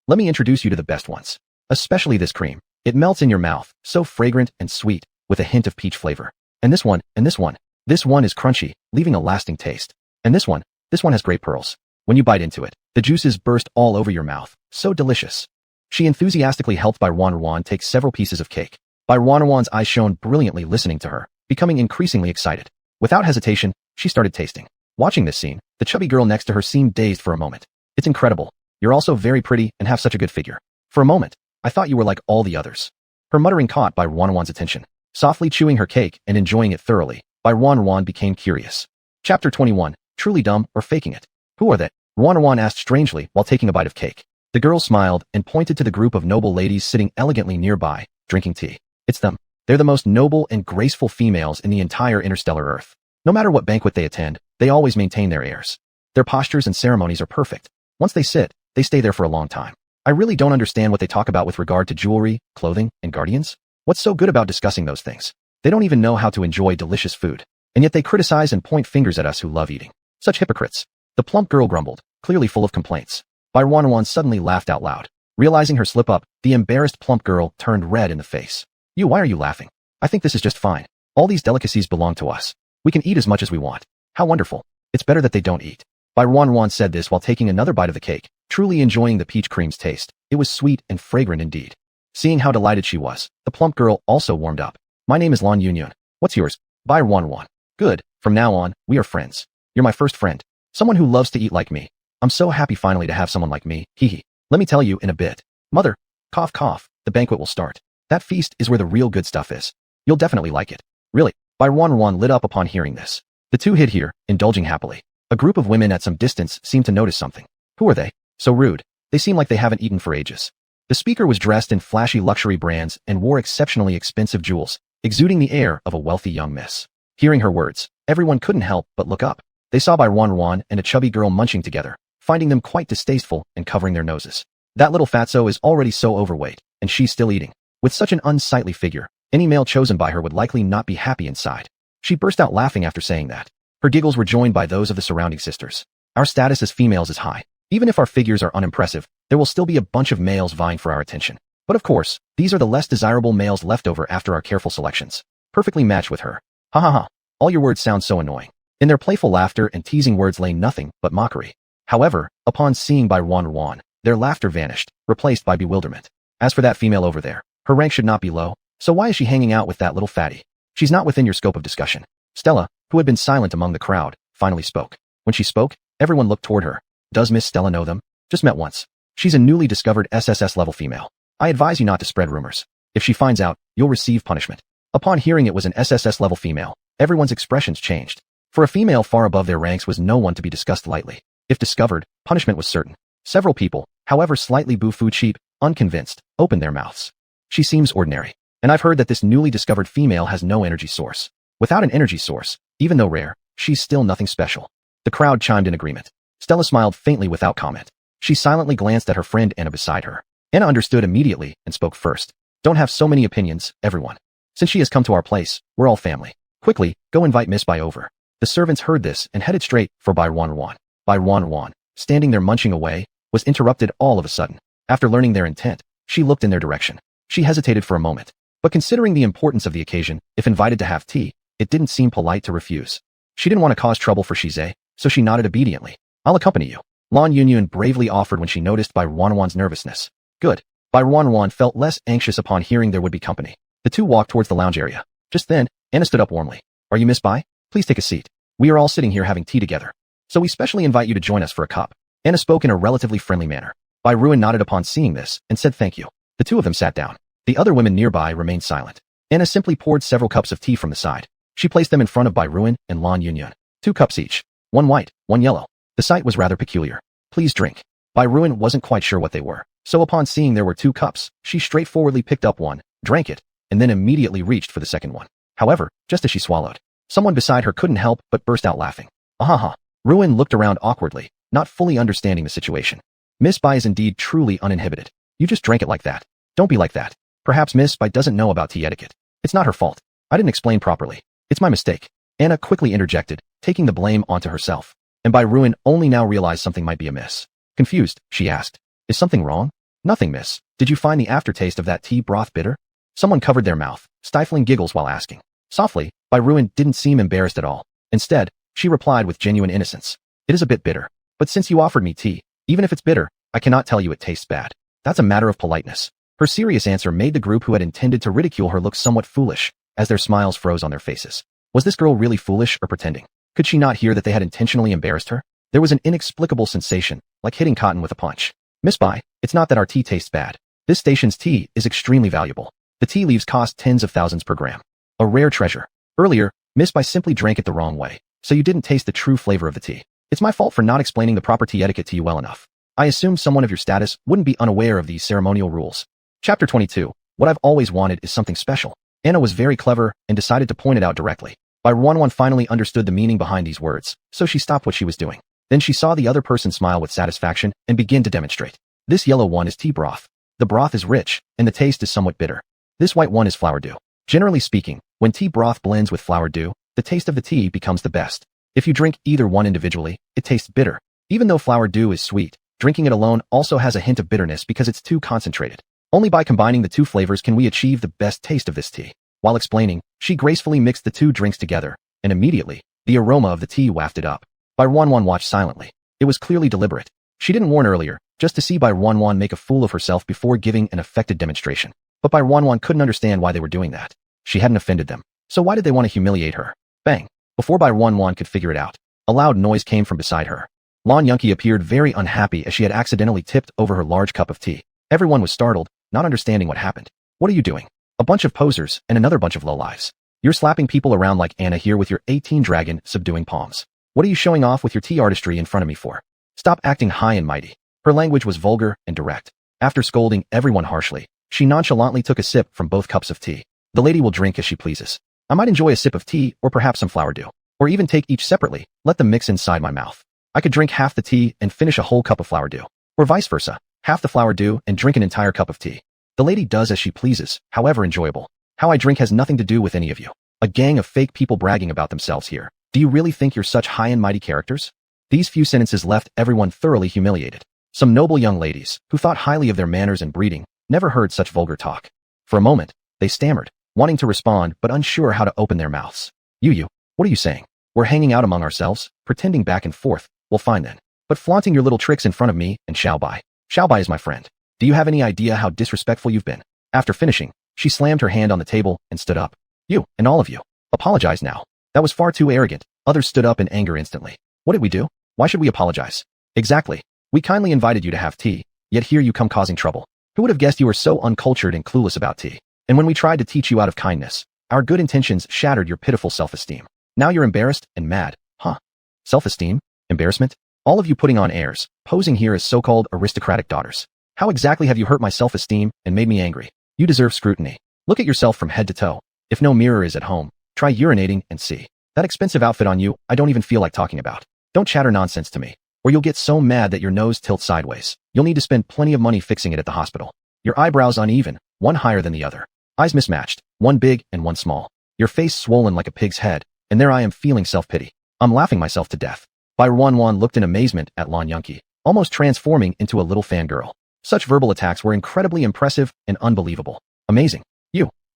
let me introduce you to the best ones. Especially this cream. It melts in your mouth, so fragrant and sweet, with a hint of peach flavor. And this one, and this one. This one is crunchy, leaving a lasting taste. And this one has great pearls. When you bite into it, the juices burst all over your mouth. So delicious. She enthusiastically helped Bai Wanwan take several pieces of cake. Bai Wanwan's eyes shone brilliantly listening to her, becoming increasingly excited. Without hesitation, she started tasting. Watching this scene, the chubby girl next to her seemed dazed for a moment. It's incredible. You're also very pretty and have such a good figure. For a moment, I thought you were like all the others. Her muttering caught Bai Wanwan's attention. Softly chewing her cake and enjoying it thoroughly, Bai Wanwan became curious. Chapter 21, Truly Dumb or Faking It? Who are they? Wanwan asked strangely while taking a bite of cake. The girl smiled and pointed to the group of noble ladies sitting elegantly nearby, drinking tea. It's them. They're the most noble and graceful females in the entire interstellar Earth. No matter what banquet they attend, they always maintain their airs. Their postures and ceremonies are perfect. Once they sit, they stay there for a long time. I really don't understand what they talk about with regard to jewelry, clothing, and guardians. What's so good about discussing those things? They don't even know how to enjoy delicious food. And yet they criticize and point fingers at us who love eating. Such hypocrites. The plump girl grumbled, clearly full of complaints. Bai Wanwan suddenly laughed out loud. Realizing her slip-up, the embarrassed plump girl turned red in the face. Why are you laughing? I think this is just fine. All these delicacies belong to us. We can eat as much as we want. How wonderful. It's better that they don't eat. Bai Wanwan said this while taking another bite of the cake, truly enjoying the peach cream's taste. It was sweet and fragrant indeed. Seeing how delighted she was, the plump girl also warmed up. My name is Lan Yunyun. What's yours? Bai Wanwan. Good. From now on, we are friends. You're my first friend. Someone who loves to eat like me. I'm so happy finally to have someone like me. Hee. Let me tell you in a bit. Mother. Cough cough. The banquet will start. That feast is where the real good stuff is. You'll definitely like it. Really. Bai Wanwan lit up upon hearing this. The two hid here, indulging happily. A group of women at some distance seemed to notice something. Who are they? So rude. They seem like they haven't eaten for ages. The speaker was dressed in flashy luxury brands and wore exceptionally expensive jewels, exuding the air of a wealthy young miss. Hearing her words, everyone couldn't help but look up. They saw Bai Wanwan and a chubby girl munching together, finding them quite distasteful and covering their noses. That little fatso is already so overweight. and she's still eating. With such an unsightly figure, any male chosen by her would likely not be happy inside. She burst out laughing after saying that. Her giggles were joined by those of the surrounding sisters. Our status as females is high. Even if our figures are unimpressive, there will still be a bunch of males vying for our attention. But of course, these are the less desirable males left over after our careful selections. Perfectly matched with her. Ha ha ha. All your words sound so annoying. In their playful laughter and teasing words lay nothing but mockery. However, upon seeing by Wan, their laughter vanished, replaced by bewilderment. As for that female over there, her rank should not be low, so why is she hanging out with that little fatty? She's not within your scope of discussion. Stella, who had been silent among the crowd, finally spoke. When she spoke, everyone looked toward her. Does Miss Stella know them? Just met once. She's a newly discovered SSS-level female. I advise you not to spread rumors. If she finds out, you'll receive punishment. Upon hearing it was an SSS-level female, everyone's expressions changed. For a female far above their ranks was no one to be discussed lightly. If discovered, punishment was certain. Several people, however slightly cheap, unconvinced, opened their mouths. She seems ordinary. And I've heard that this newly discovered female has no energy source. Without an energy source, even though rare, she's still nothing special. The crowd chimed in agreement. Stella smiled faintly without comment. She silently glanced at her friend Anna beside her. Anna understood immediately and spoke first. Don't have so many opinions, everyone. Since she has come to our place, we're all family. Quickly, go invite Miss Bai over. The servants heard this and headed straight for Bai Wan. Bai Wan, standing there munching away, was interrupted all of a sudden. After learning their intent, she looked in their direction. She hesitated for a moment. But considering the importance of the occasion, if invited to have tea, it didn't seem polite to refuse. She didn't want to cause trouble for Shize, so she nodded obediently. I'll accompany you. Lan Yunyun bravely offered when she noticed Bai Wan's nervousness. Good. Bai Wan felt less anxious upon hearing there would be company. The two walked towards the lounge area. Just then, Anna stood up warmly. Are you Miss Bai? Please take a seat. We are all sitting here having tea together. So we specially invite you to join us for a cup. Anna spoke in a relatively friendly manner. Bai Ruin nodded upon seeing this and said thank you. The two of them sat down. The other women nearby remained silent. Anna simply poured several cups of tea from the side. She placed them in front of Bai Ruin and Lan Yunyun. 2 cups each. One white, one yellow. The sight was rather peculiar. Please drink. Bai Ruin wasn't quite sure what they were. So upon seeing there were 2 cups, she straightforwardly picked up one, drank it, and then immediately reached for the second one. However, just as she swallowed, someone beside her couldn't help but burst out laughing. Ahaha. Ruin looked around awkwardly, not fully understanding the situation. Miss Bai is indeed truly uninhibited. You just drank it like that. Don't be like that. Perhaps Miss Bai doesn't know about tea etiquette. It's not her fault. I didn't explain properly. It's my mistake. Anna quickly interjected, taking the blame onto herself. And Bai Ruin only now realized something might be amiss. Confused, she asked. Is something wrong? Nothing, miss. Did you find the aftertaste of that tea broth bitter? Someone covered their mouth, stifling giggles while asking. Softly, Bai Ruin didn't seem embarrassed at all. Instead, she replied with genuine innocence. It is a bit bitter. But since you offered me tea, even if it's bitter, I cannot tell you it tastes bad. That's a matter of politeness. Her serious answer made the group who had intended to ridicule her look somewhat foolish, as their smiles froze on their faces. Was this girl really foolish or pretending? Could she not hear that they had intentionally embarrassed her? There was an inexplicable sensation, like hitting cotton with a punch. Miss Bai, it's not that our tea tastes bad. This station's tea is extremely valuable. The tea leaves cost tens of thousands per gram. A rare treasure. Earlier, Miss Bai simply drank it the wrong way, so you didn't taste the true flavor of the tea. It's my fault for not explaining the proper tea etiquette to you well enough. I assumed someone of your status wouldn't be unaware of these ceremonial rules. Chapter 22. What I've always wanted is something special. Anna was very clever and decided to point it out directly. Bai Wan finally understood the meaning behind these words, so she stopped what she was doing. Then she saw the other person smile with satisfaction and begin to demonstrate. This yellow one is tea broth. The broth is rich, and the taste is somewhat bitter. This white one is flower dew. Generally speaking, when tea broth blends with flower dew, the taste of the tea becomes the best. If you drink either one individually, it tastes bitter. Even though flower dew is sweet, drinking it alone also has a hint of bitterness because it's too concentrated. Only by combining the two flavors can we achieve the best taste of this tea. While explaining, she gracefully mixed the two drinks together, and immediately, the aroma of the tea wafted up. Bai Wan watched silently. It was clearly deliberate. She didn't warn earlier, just to see Bai Wan make a fool of herself before giving an affected demonstration. But Bai Wan couldn't understand why they were doing that. She hadn't offended them. So why did they want to humiliate her? Bang! Before Bai Wan could figure it out, a loud noise came from beside her. Lan Yunki appeared very unhappy as she had accidentally tipped over her large cup of tea. Everyone was startled, not understanding what happened. What are you doing? A bunch of posers and another bunch of lowlives. You're slapping people around like Anna here with your 18 dragon subduing palms. What are you showing off with your tea artistry in front of me for? Stop acting high and mighty. Her language was vulgar and direct. After scolding everyone harshly, she nonchalantly took a sip from both cups of tea. The lady will drink as she pleases. I might enjoy a sip of tea or perhaps some flower dew. Or even take each separately, let them mix inside my mouth. I could drink half the tea and finish a whole cup of flower dew. Or vice versa, half the flower dew and drink an entire cup of tea. The lady does as she pleases, however enjoyable. How I drink has nothing to do with any of you. A gang of fake people bragging about themselves here. Do you really think you're such high and mighty characters? These few sentences left everyone thoroughly humiliated. Some noble young ladies, who thought highly of their manners and breeding, never heard such vulgar talk. For a moment, they stammered, wanting to respond but unsure how to open their mouths. You, what are you saying? We're hanging out among ourselves, pretending back and forth. Well, fine then. But flaunting your little tricks in front of me and Xiaobai. Xiaobai is my friend. Do you have any idea how disrespectful you've been? After finishing, she slammed her hand on the table and stood up. You, and all of you, apologize now. That was far too arrogant. Others stood up in anger instantly. What did we do? Why should we apologize? Exactly. We kindly invited you to have tea, yet here you come causing trouble. Who would have guessed you were so uncultured and clueless about tea? And when we tried to teach you out of kindness, our good intentions shattered your pitiful self-esteem. Now you're embarrassed and mad, huh? Self-esteem? Embarrassment? All of you putting on airs, posing here as so-called aristocratic daughters. How exactly have you hurt my self-esteem and made me angry? You deserve scrutiny. Look at yourself from head to toe. If no mirror is at home, try urinating and see. That expensive outfit on you, I don't even feel like talking about. Don't chatter nonsense to me, or you'll get so mad that your nose tilts sideways. You'll need to spend plenty of money fixing it at the hospital. Your eyebrows uneven, one higher than the other. Eyes mismatched, one big and one small. Your face swollen like a pig's head, and there I am feeling self-pity. I'm laughing myself to death. Bai Ruanwan looked in amazement at Lan Yunqi, almost transforming into a little fangirl. Such verbal attacks were incredibly impressive and unbelievable. Amazing.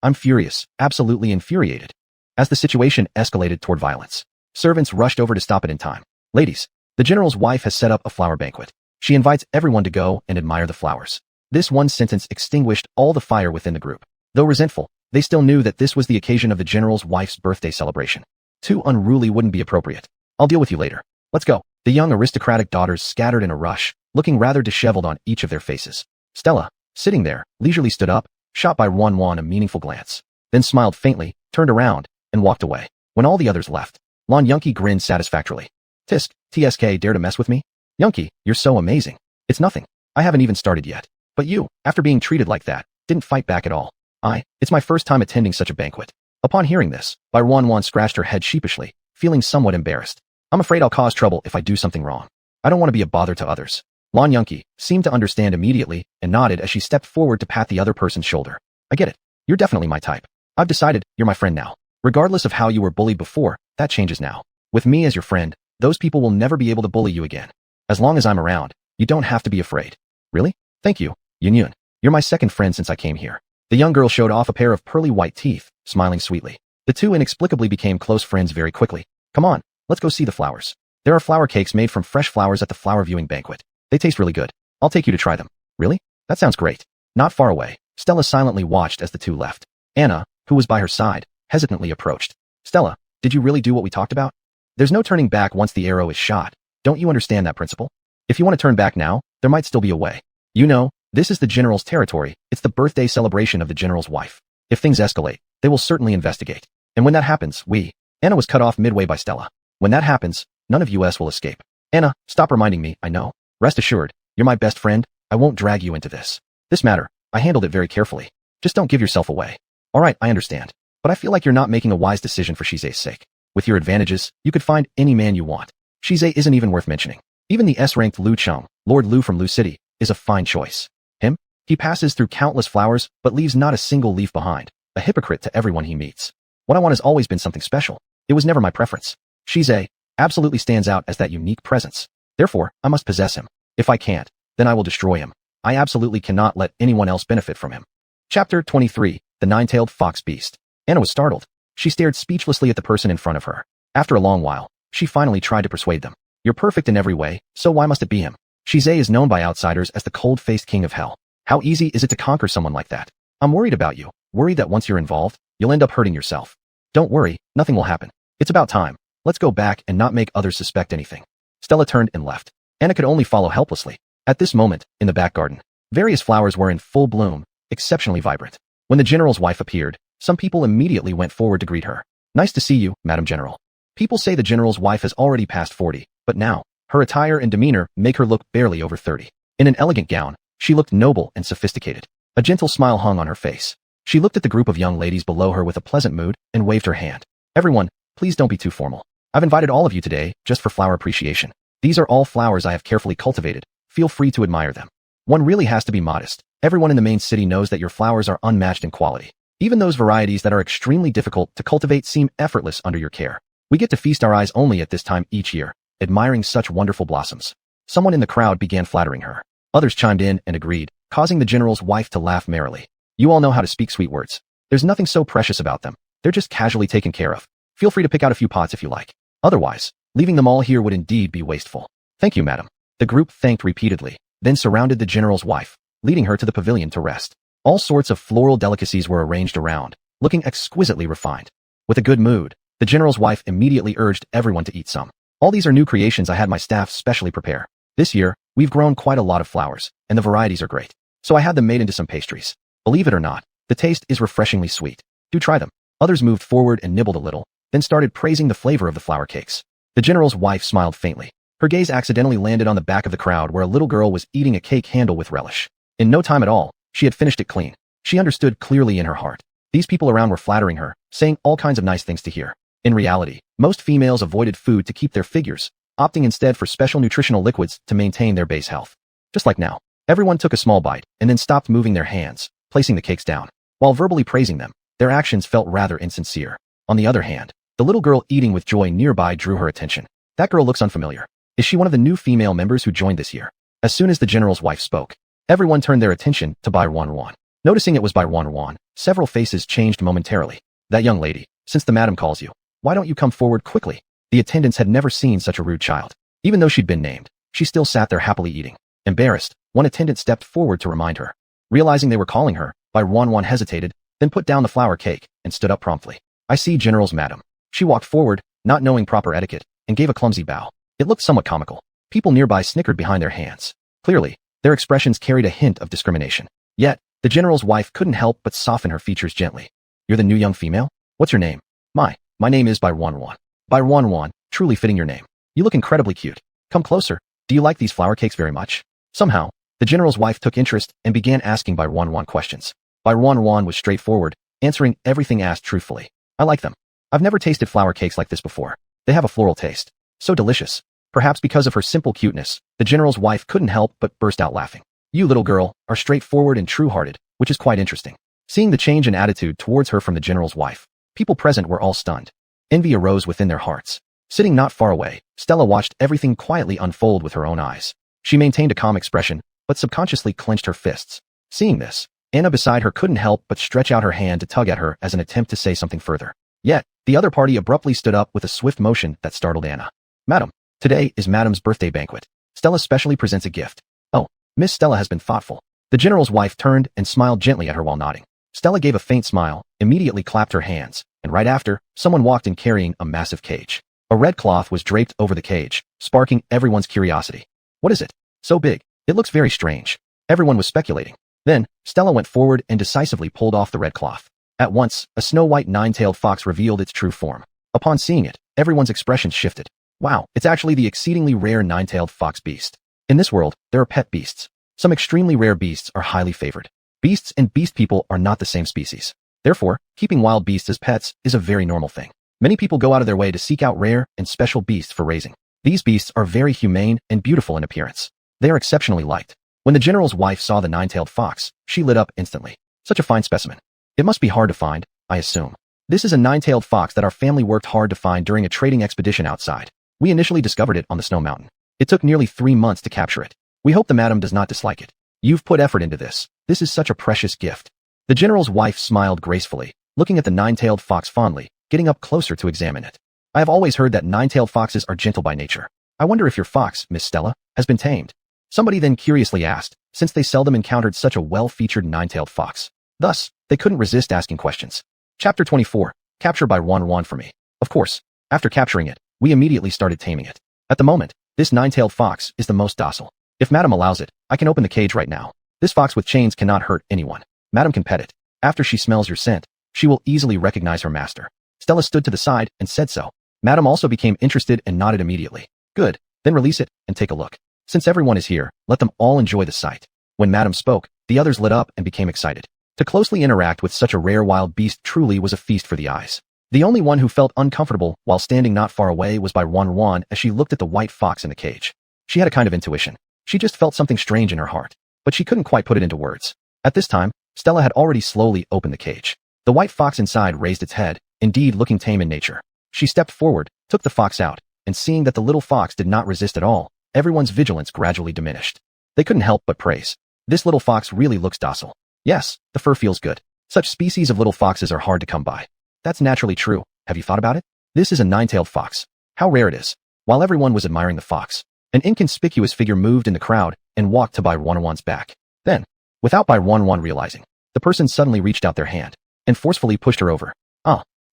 I'm furious, absolutely infuriated. As the situation escalated toward violence, servants rushed over to stop it in time. Ladies, the general's wife has set up a flower banquet. She invites everyone to go and admire the flowers. This one sentence extinguished all the fire within the group. Though resentful, they still knew that this was the occasion of the general's wife's birthday celebration. Too unruly wouldn't be appropriate. I'll deal with you later. Let's go. The young aristocratic daughters scattered in a rush, looking rather disheveled on each of their faces. Stella, sitting there, leisurely stood up, shot Bai Ruanwan a meaningful glance, then smiled faintly, turned around, and walked away. When all the others left, Lan Yunqi grinned satisfactorily. TSK dare to mess with me? Yunqi, you're so amazing. It's nothing. I haven't even started yet. But you, after being treated like that, didn't fight back at all. It's my first time attending such a banquet. Upon hearing this, Bai Ruanwan scratched her head sheepishly, feeling somewhat embarrassed. I'm afraid I'll cause trouble if I do something wrong. I don't want to be a bother to others. Lan Yunqi seemed to understand immediately and nodded as she stepped forward to pat the other person's shoulder. I get it. You're definitely my type. I've decided you're my friend now. Regardless of how you were bullied before, that changes now. With me as your friend, those people will never be able to bully you again. As long as I'm around, you don't have to be afraid. Really? Thank you, Yunyun. You're my second friend since I came here. The young girl showed off a pair of pearly white teeth, smiling sweetly. The two inexplicably became close friends very quickly. Come on, let's go see the flowers. There are flower cakes made from fresh flowers at the flower viewing banquet. They taste really good. I'll take you to try them. Really? That sounds great. Not far away, Stella silently watched as the two left. Anna, who was by her side, hesitantly approached. Stella, did you really do what we talked about? There's no turning back once the arrow is shot. Don't you understand that principle? If you want to turn back now, there might still be a way. You know, this is the general's territory. It's the birthday celebration of the general's wife. If things escalate, they will certainly investigate. And when that happens, Anna was cut off midway by Stella. When that happens, none of us will escape. Anna, stop reminding me, I know. Rest assured, you're my best friend. I won't drag you into this. This matter, I handled it very carefully. Just don't give yourself away. All right, I understand. But I feel like you're not making a wise decision for Shize's sake. With your advantages, you could find any man you want. Shize isn't even worth mentioning. Even the S-ranked Lu Cheng, Lord Lu from Lu City, is a fine choice. Him? He passes through countless flowers, but leaves not a single leaf behind. A hypocrite to everyone he meets. What I want has always been something special. It was never my preference. Shize absolutely stands out as that unique presence. Therefore, I must possess him. If I can't, then I will destroy him. I absolutely cannot let anyone else benefit from him. Chapter 23, The Nine-Tailed Fox Beast. Anna was startled. She stared speechlessly at the person in front of her. After a long while, she finally tried to persuade them. You're perfect in every way, so why must it be him? Shize is known by outsiders as the cold-faced king of hell. How easy is it to conquer someone like that? I'm worried about you, worried that once you're involved, you'll end up hurting yourself. Don't worry, nothing will happen. It's about time. Let's go back and not make others suspect anything. Stella turned and left. Anna could only follow helplessly. At this moment, in the back garden, various flowers were in full bloom, exceptionally vibrant. When the general's wife appeared, some people immediately went forward to greet her. Nice to see you, Madam General. People say the general's wife has already passed 40, but now, her attire and demeanor make her look barely over 30. In an elegant gown, she looked noble and sophisticated. A gentle smile hung on her face. She looked at the group of young ladies below her with a pleasant mood and waved her hand. Everyone, please don't be too formal. I've invited all of you today just for flower appreciation. These are all flowers I have carefully cultivated. Feel free to admire them. One really has to be modest. Everyone in the main city knows that your flowers are unmatched in quality. Even those varieties that are extremely difficult to cultivate seem effortless under your care. We get to feast our eyes only at this time each year, admiring such wonderful blossoms. Someone in the crowd began flattering her. Others chimed in and agreed, causing the general's wife to laugh merrily. You all know how to speak sweet words. There's nothing so precious about them. They're just casually taken care of. Feel free to pick out a few pots if you like. Otherwise, leaving them all here would indeed be wasteful. Thank you, madam. The group thanked repeatedly, then surrounded the general's wife, leading her to the pavilion to rest. All sorts of floral delicacies were arranged around, looking exquisitely refined. With a good mood, the general's wife immediately urged everyone to eat some. All these are new creations I had my staff specially prepare. This year, we've grown quite a lot of flowers, and the varieties are great. So I had them made into some pastries. Believe it or not, the taste is refreshingly sweet. Do try them. Others moved forward and nibbled a little, then started praising the flavor of the flower cakes. The general's wife smiled faintly. Her gaze accidentally landed on the back of the crowd where a little girl was eating a cake handle with relish. In no time at all, she had finished it clean. She understood clearly in her heart. These people around were flattering her, saying all kinds of nice things to hear. In reality, most females avoided food to keep their figures, opting instead for special nutritional liquids to maintain their base health. Just like now, everyone took a small bite and then stopped moving their hands, placing the cakes down. While verbally praising them, their actions felt rather insincere. On the other hand, the little girl eating with joy nearby drew her attention. That girl looks unfamiliar. Is she one of the new female members who joined this year? As soon as the general's wife spoke, everyone turned their attention to Bai Wan. Noticing it was Bai Wan, several faces changed momentarily. That young lady, since the madam calls you, why don't you come forward quickly? The attendants had never seen such a rude child. Even though she'd been named, she still sat there happily eating. Embarrassed, one attendant stepped forward to remind her. Realizing they were calling her, Bai Wan hesitated, then put down the flower cake and stood up promptly. I see general's madam. She walked forward, not knowing proper etiquette, and gave a clumsy bow. It looked somewhat comical. People nearby snickered behind their hands. Clearly, their expressions carried a hint of discrimination. Yet, the general's wife couldn't help but soften her features gently. You're the new young female? What's your name? My name is Bai Wan. Bai Wan, truly fitting your name. You look incredibly cute. Come closer. Do you like these flower cakes very much? Somehow, the general's wife took interest and began asking Bai Wan questions. Bai Wan was straightforward, answering everything asked truthfully. I like them. I've never tasted flower cakes like this before. They have a floral taste. So delicious. Perhaps because of her simple cuteness, the general's wife couldn't help but burst out laughing. You little girl are straightforward and true-hearted, which is quite interesting. Seeing the change in attitude towards her from the general's wife, people present were all stunned. Envy arose within their hearts. Sitting not far away, Stella watched everything quietly unfold with her own eyes. She maintained a calm expression, but subconsciously clenched her fists. Seeing this, Anna beside her couldn't help but stretch out her hand to tug at her as an attempt to say something further. Yet, the other party abruptly stood up with a swift motion that startled Anna. Madam, today is Madam's birthday banquet. Stella specially presents a gift. Oh, Miss Stella has been thoughtful. The general's wife turned and smiled gently at her while nodding. Stella gave a faint smile, immediately clapped her hands, and right after, someone walked in carrying a massive cage. A red cloth was draped over the cage, sparking everyone's curiosity. What is it? So big. It looks very strange. Everyone was speculating. Then, Stella went forward and decisively pulled off the red cloth. At once, a snow-white nine-tailed fox revealed its true form. Upon seeing it, everyone's expressions shifted. Wow, it's actually the exceedingly rare nine-tailed fox beast. In this world, there are pet beasts. Some extremely rare beasts are highly favored. Beasts and beast people are not the same species. Therefore, keeping wild beasts as pets is a very normal thing. Many people go out of their way to seek out rare and special beasts for raising. These beasts are very humane and beautiful in appearance. They are exceptionally liked. When the general's wife saw the nine-tailed fox, she lit up instantly. Such a fine specimen. It must be hard to find, I assume. This is a nine-tailed fox that our family worked hard to find during a trading expedition outside. We initially discovered it on the snow mountain. It took nearly 3 months to capture it. We hope the madam does not dislike it. You've put effort into this. This is such a precious gift. The general's wife smiled gracefully, looking at the nine-tailed fox fondly, getting up closer to examine it. I have always heard that nine-tailed foxes are gentle by nature. I wonder if your fox, Miss Stella, has been tamed. Somebody then curiously asked, since they seldom encountered such a well-featured nine-tailed fox. Thus, they couldn't resist asking questions. Chapter 24, Capture by Wan for me. Of course, after capturing it, we immediately started taming it. At the moment, this nine-tailed fox is the most docile. If Madam allows it, I can open the cage right now. This fox with chains cannot hurt anyone. Madam can pet it. After she smells your scent, she will easily recognize her master. Stella stood to the side and said so. Madam also became interested and nodded immediately. Good, then release it and take a look. Since everyone is here, let them all enjoy the sight. When Madam spoke, the others lit up and became excited. To closely interact with such a rare wild beast truly was a feast for the eyes. The only one who felt uncomfortable while standing not far away was Bai Wan as she looked at the white fox in the cage. She had a kind of intuition. She just felt something strange in her heart, but she couldn't quite put it into words. At this time, Stella had already slowly opened the cage. The white fox inside raised its head, indeed looking tame in nature. She stepped forward, took the fox out, and seeing that the little fox did not resist at all, everyone's vigilance gradually diminished. They couldn't help but praise. This little fox really looks docile. Yes, the fur feels good. Such species of little foxes are hard to come by. That's naturally true. Have you thought about it? This is a nine-tailed fox. How rare it is. While everyone was admiring the fox, an inconspicuous figure moved in the crowd and walked to Bai Wanwan's back. Then, without Bai Wanwan realizing, the person suddenly reached out their hand and forcefully pushed her over.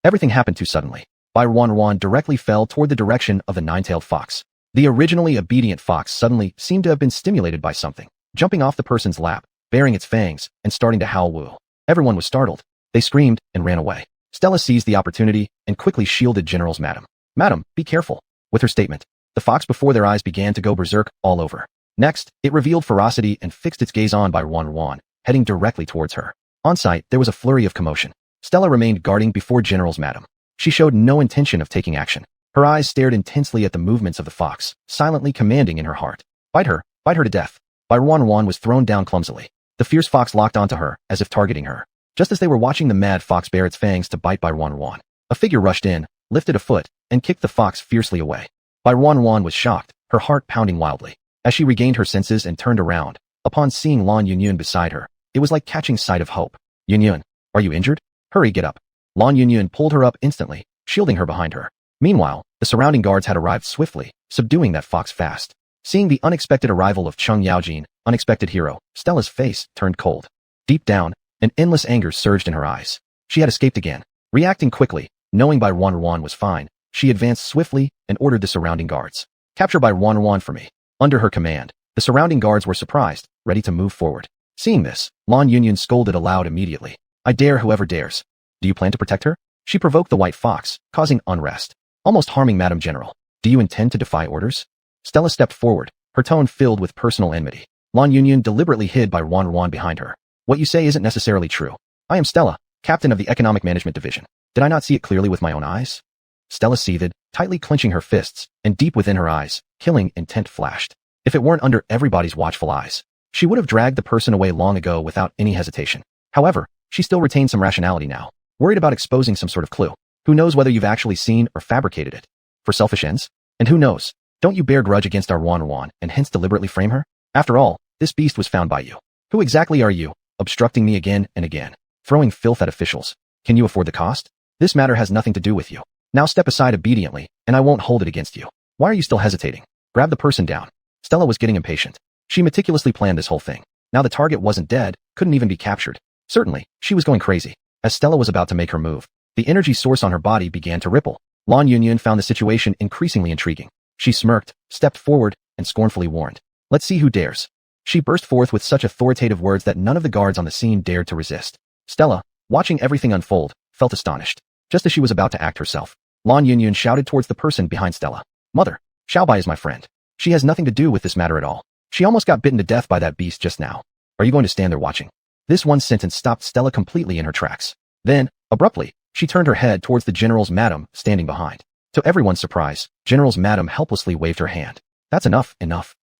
Everything happened too suddenly. Bai Wanwan directly fell toward the direction of the nine-tailed fox. The originally obedient fox suddenly seemed to have been stimulated by something, jumping off the person's lap, baring its fangs, and starting to howl woo. Everyone was startled. They screamed and ran away. Stella seized the opportunity and quickly shielded General's madam. Madam, be careful. With her statement, the fox before their eyes began to go berserk all over. Next, it revealed ferocity and fixed its gaze on Bai Wanwan, heading directly towards her. On sight, there was a flurry of commotion. Stella remained guarding before General's madam. She showed no intention of taking action. Her eyes stared intensely at the movements of the fox, silently commanding in her heart. Bite her to death. Bai Wanwan was thrown down clumsily. The fierce fox locked onto her, as if targeting her. Just as they were watching the mad fox bare its fangs to bite Bai Wanwan, a figure rushed in, lifted a foot, and kicked the fox fiercely away. Bai Wanwan was shocked, her heart pounding wildly. As she regained her senses and turned around, upon seeing Lan Yunyun beside her, it was like catching sight of hope. Yunyun, are you injured? Hurry, get up. Lan Yunyun pulled her up instantly, shielding her behind her. Meanwhile, the surrounding guards had arrived swiftly, subduing that fox fast. Seeing the unexpected arrival of Chung Yaojin, unexpected hero, Stella's face turned cold. Deep down, an endless anger surged in her eyes. She had escaped again. Reacting quickly, knowing Bai Wanwan was fine, she advanced swiftly and ordered the surrounding guards. Capture Bai Wanwan for me. Under her command, the surrounding guards were surprised, ready to move forward. Seeing this, Lan Yunyun scolded aloud immediately. I dare whoever dares. Do you plan to protect her? She provoked the white fox, causing unrest, almost harming Madam General. Do you intend to defy orders? Stella stepped forward, her tone filled with personal enmity. Lan Yunyun deliberately hid Bai Wanwan behind her. What you say isn't necessarily true. I am Stella, captain of the Economic Management Division. Did I not see it clearly with my own eyes? Stella seethed, tightly clenching her fists, and deep within her eyes, killing intent flashed. If it weren't under everybody's watchful eyes, she would have dragged the person away long ago without any hesitation. However, she still retained some rationality now, worried about exposing some sort of clue. Who knows whether you've actually seen or fabricated it? For selfish ends? And who knows? Don't you bear grudge against our Wanwan and hence deliberately frame her? After all, this beast was found by you. Who exactly are you, obstructing me again and again, throwing filth at officials? Can you afford the cost? This matter has nothing to do with you. Now step aside obediently, and I won't hold it against you. Why are you still hesitating? Grab the person down. Stella was getting impatient. She meticulously planned this whole thing. Now the target wasn't dead, couldn't even be captured. Certainly, she was going crazy. As Stella was about to make her move, the energy source on her body began to ripple. Lan Yunyun found the situation increasingly intriguing. She smirked, stepped forward, and scornfully warned. Let's see who dares. She burst forth with such authoritative words that none of the guards on the scene dared to resist. Stella, watching everything unfold, felt astonished. Just as she was about to act herself, Lan Yunyun shouted towards the person behind Stella. Mother, Xiaobai is my friend. She has nothing to do with this matter at all. She almost got bitten to death by that beast just now. Are you going to stand there watching? This one sentence stopped Stella completely in her tracks. Then, abruptly, she turned her head towards the General's madam standing behind. To everyone's surprise, General's madam helplessly waved her hand. That's enough.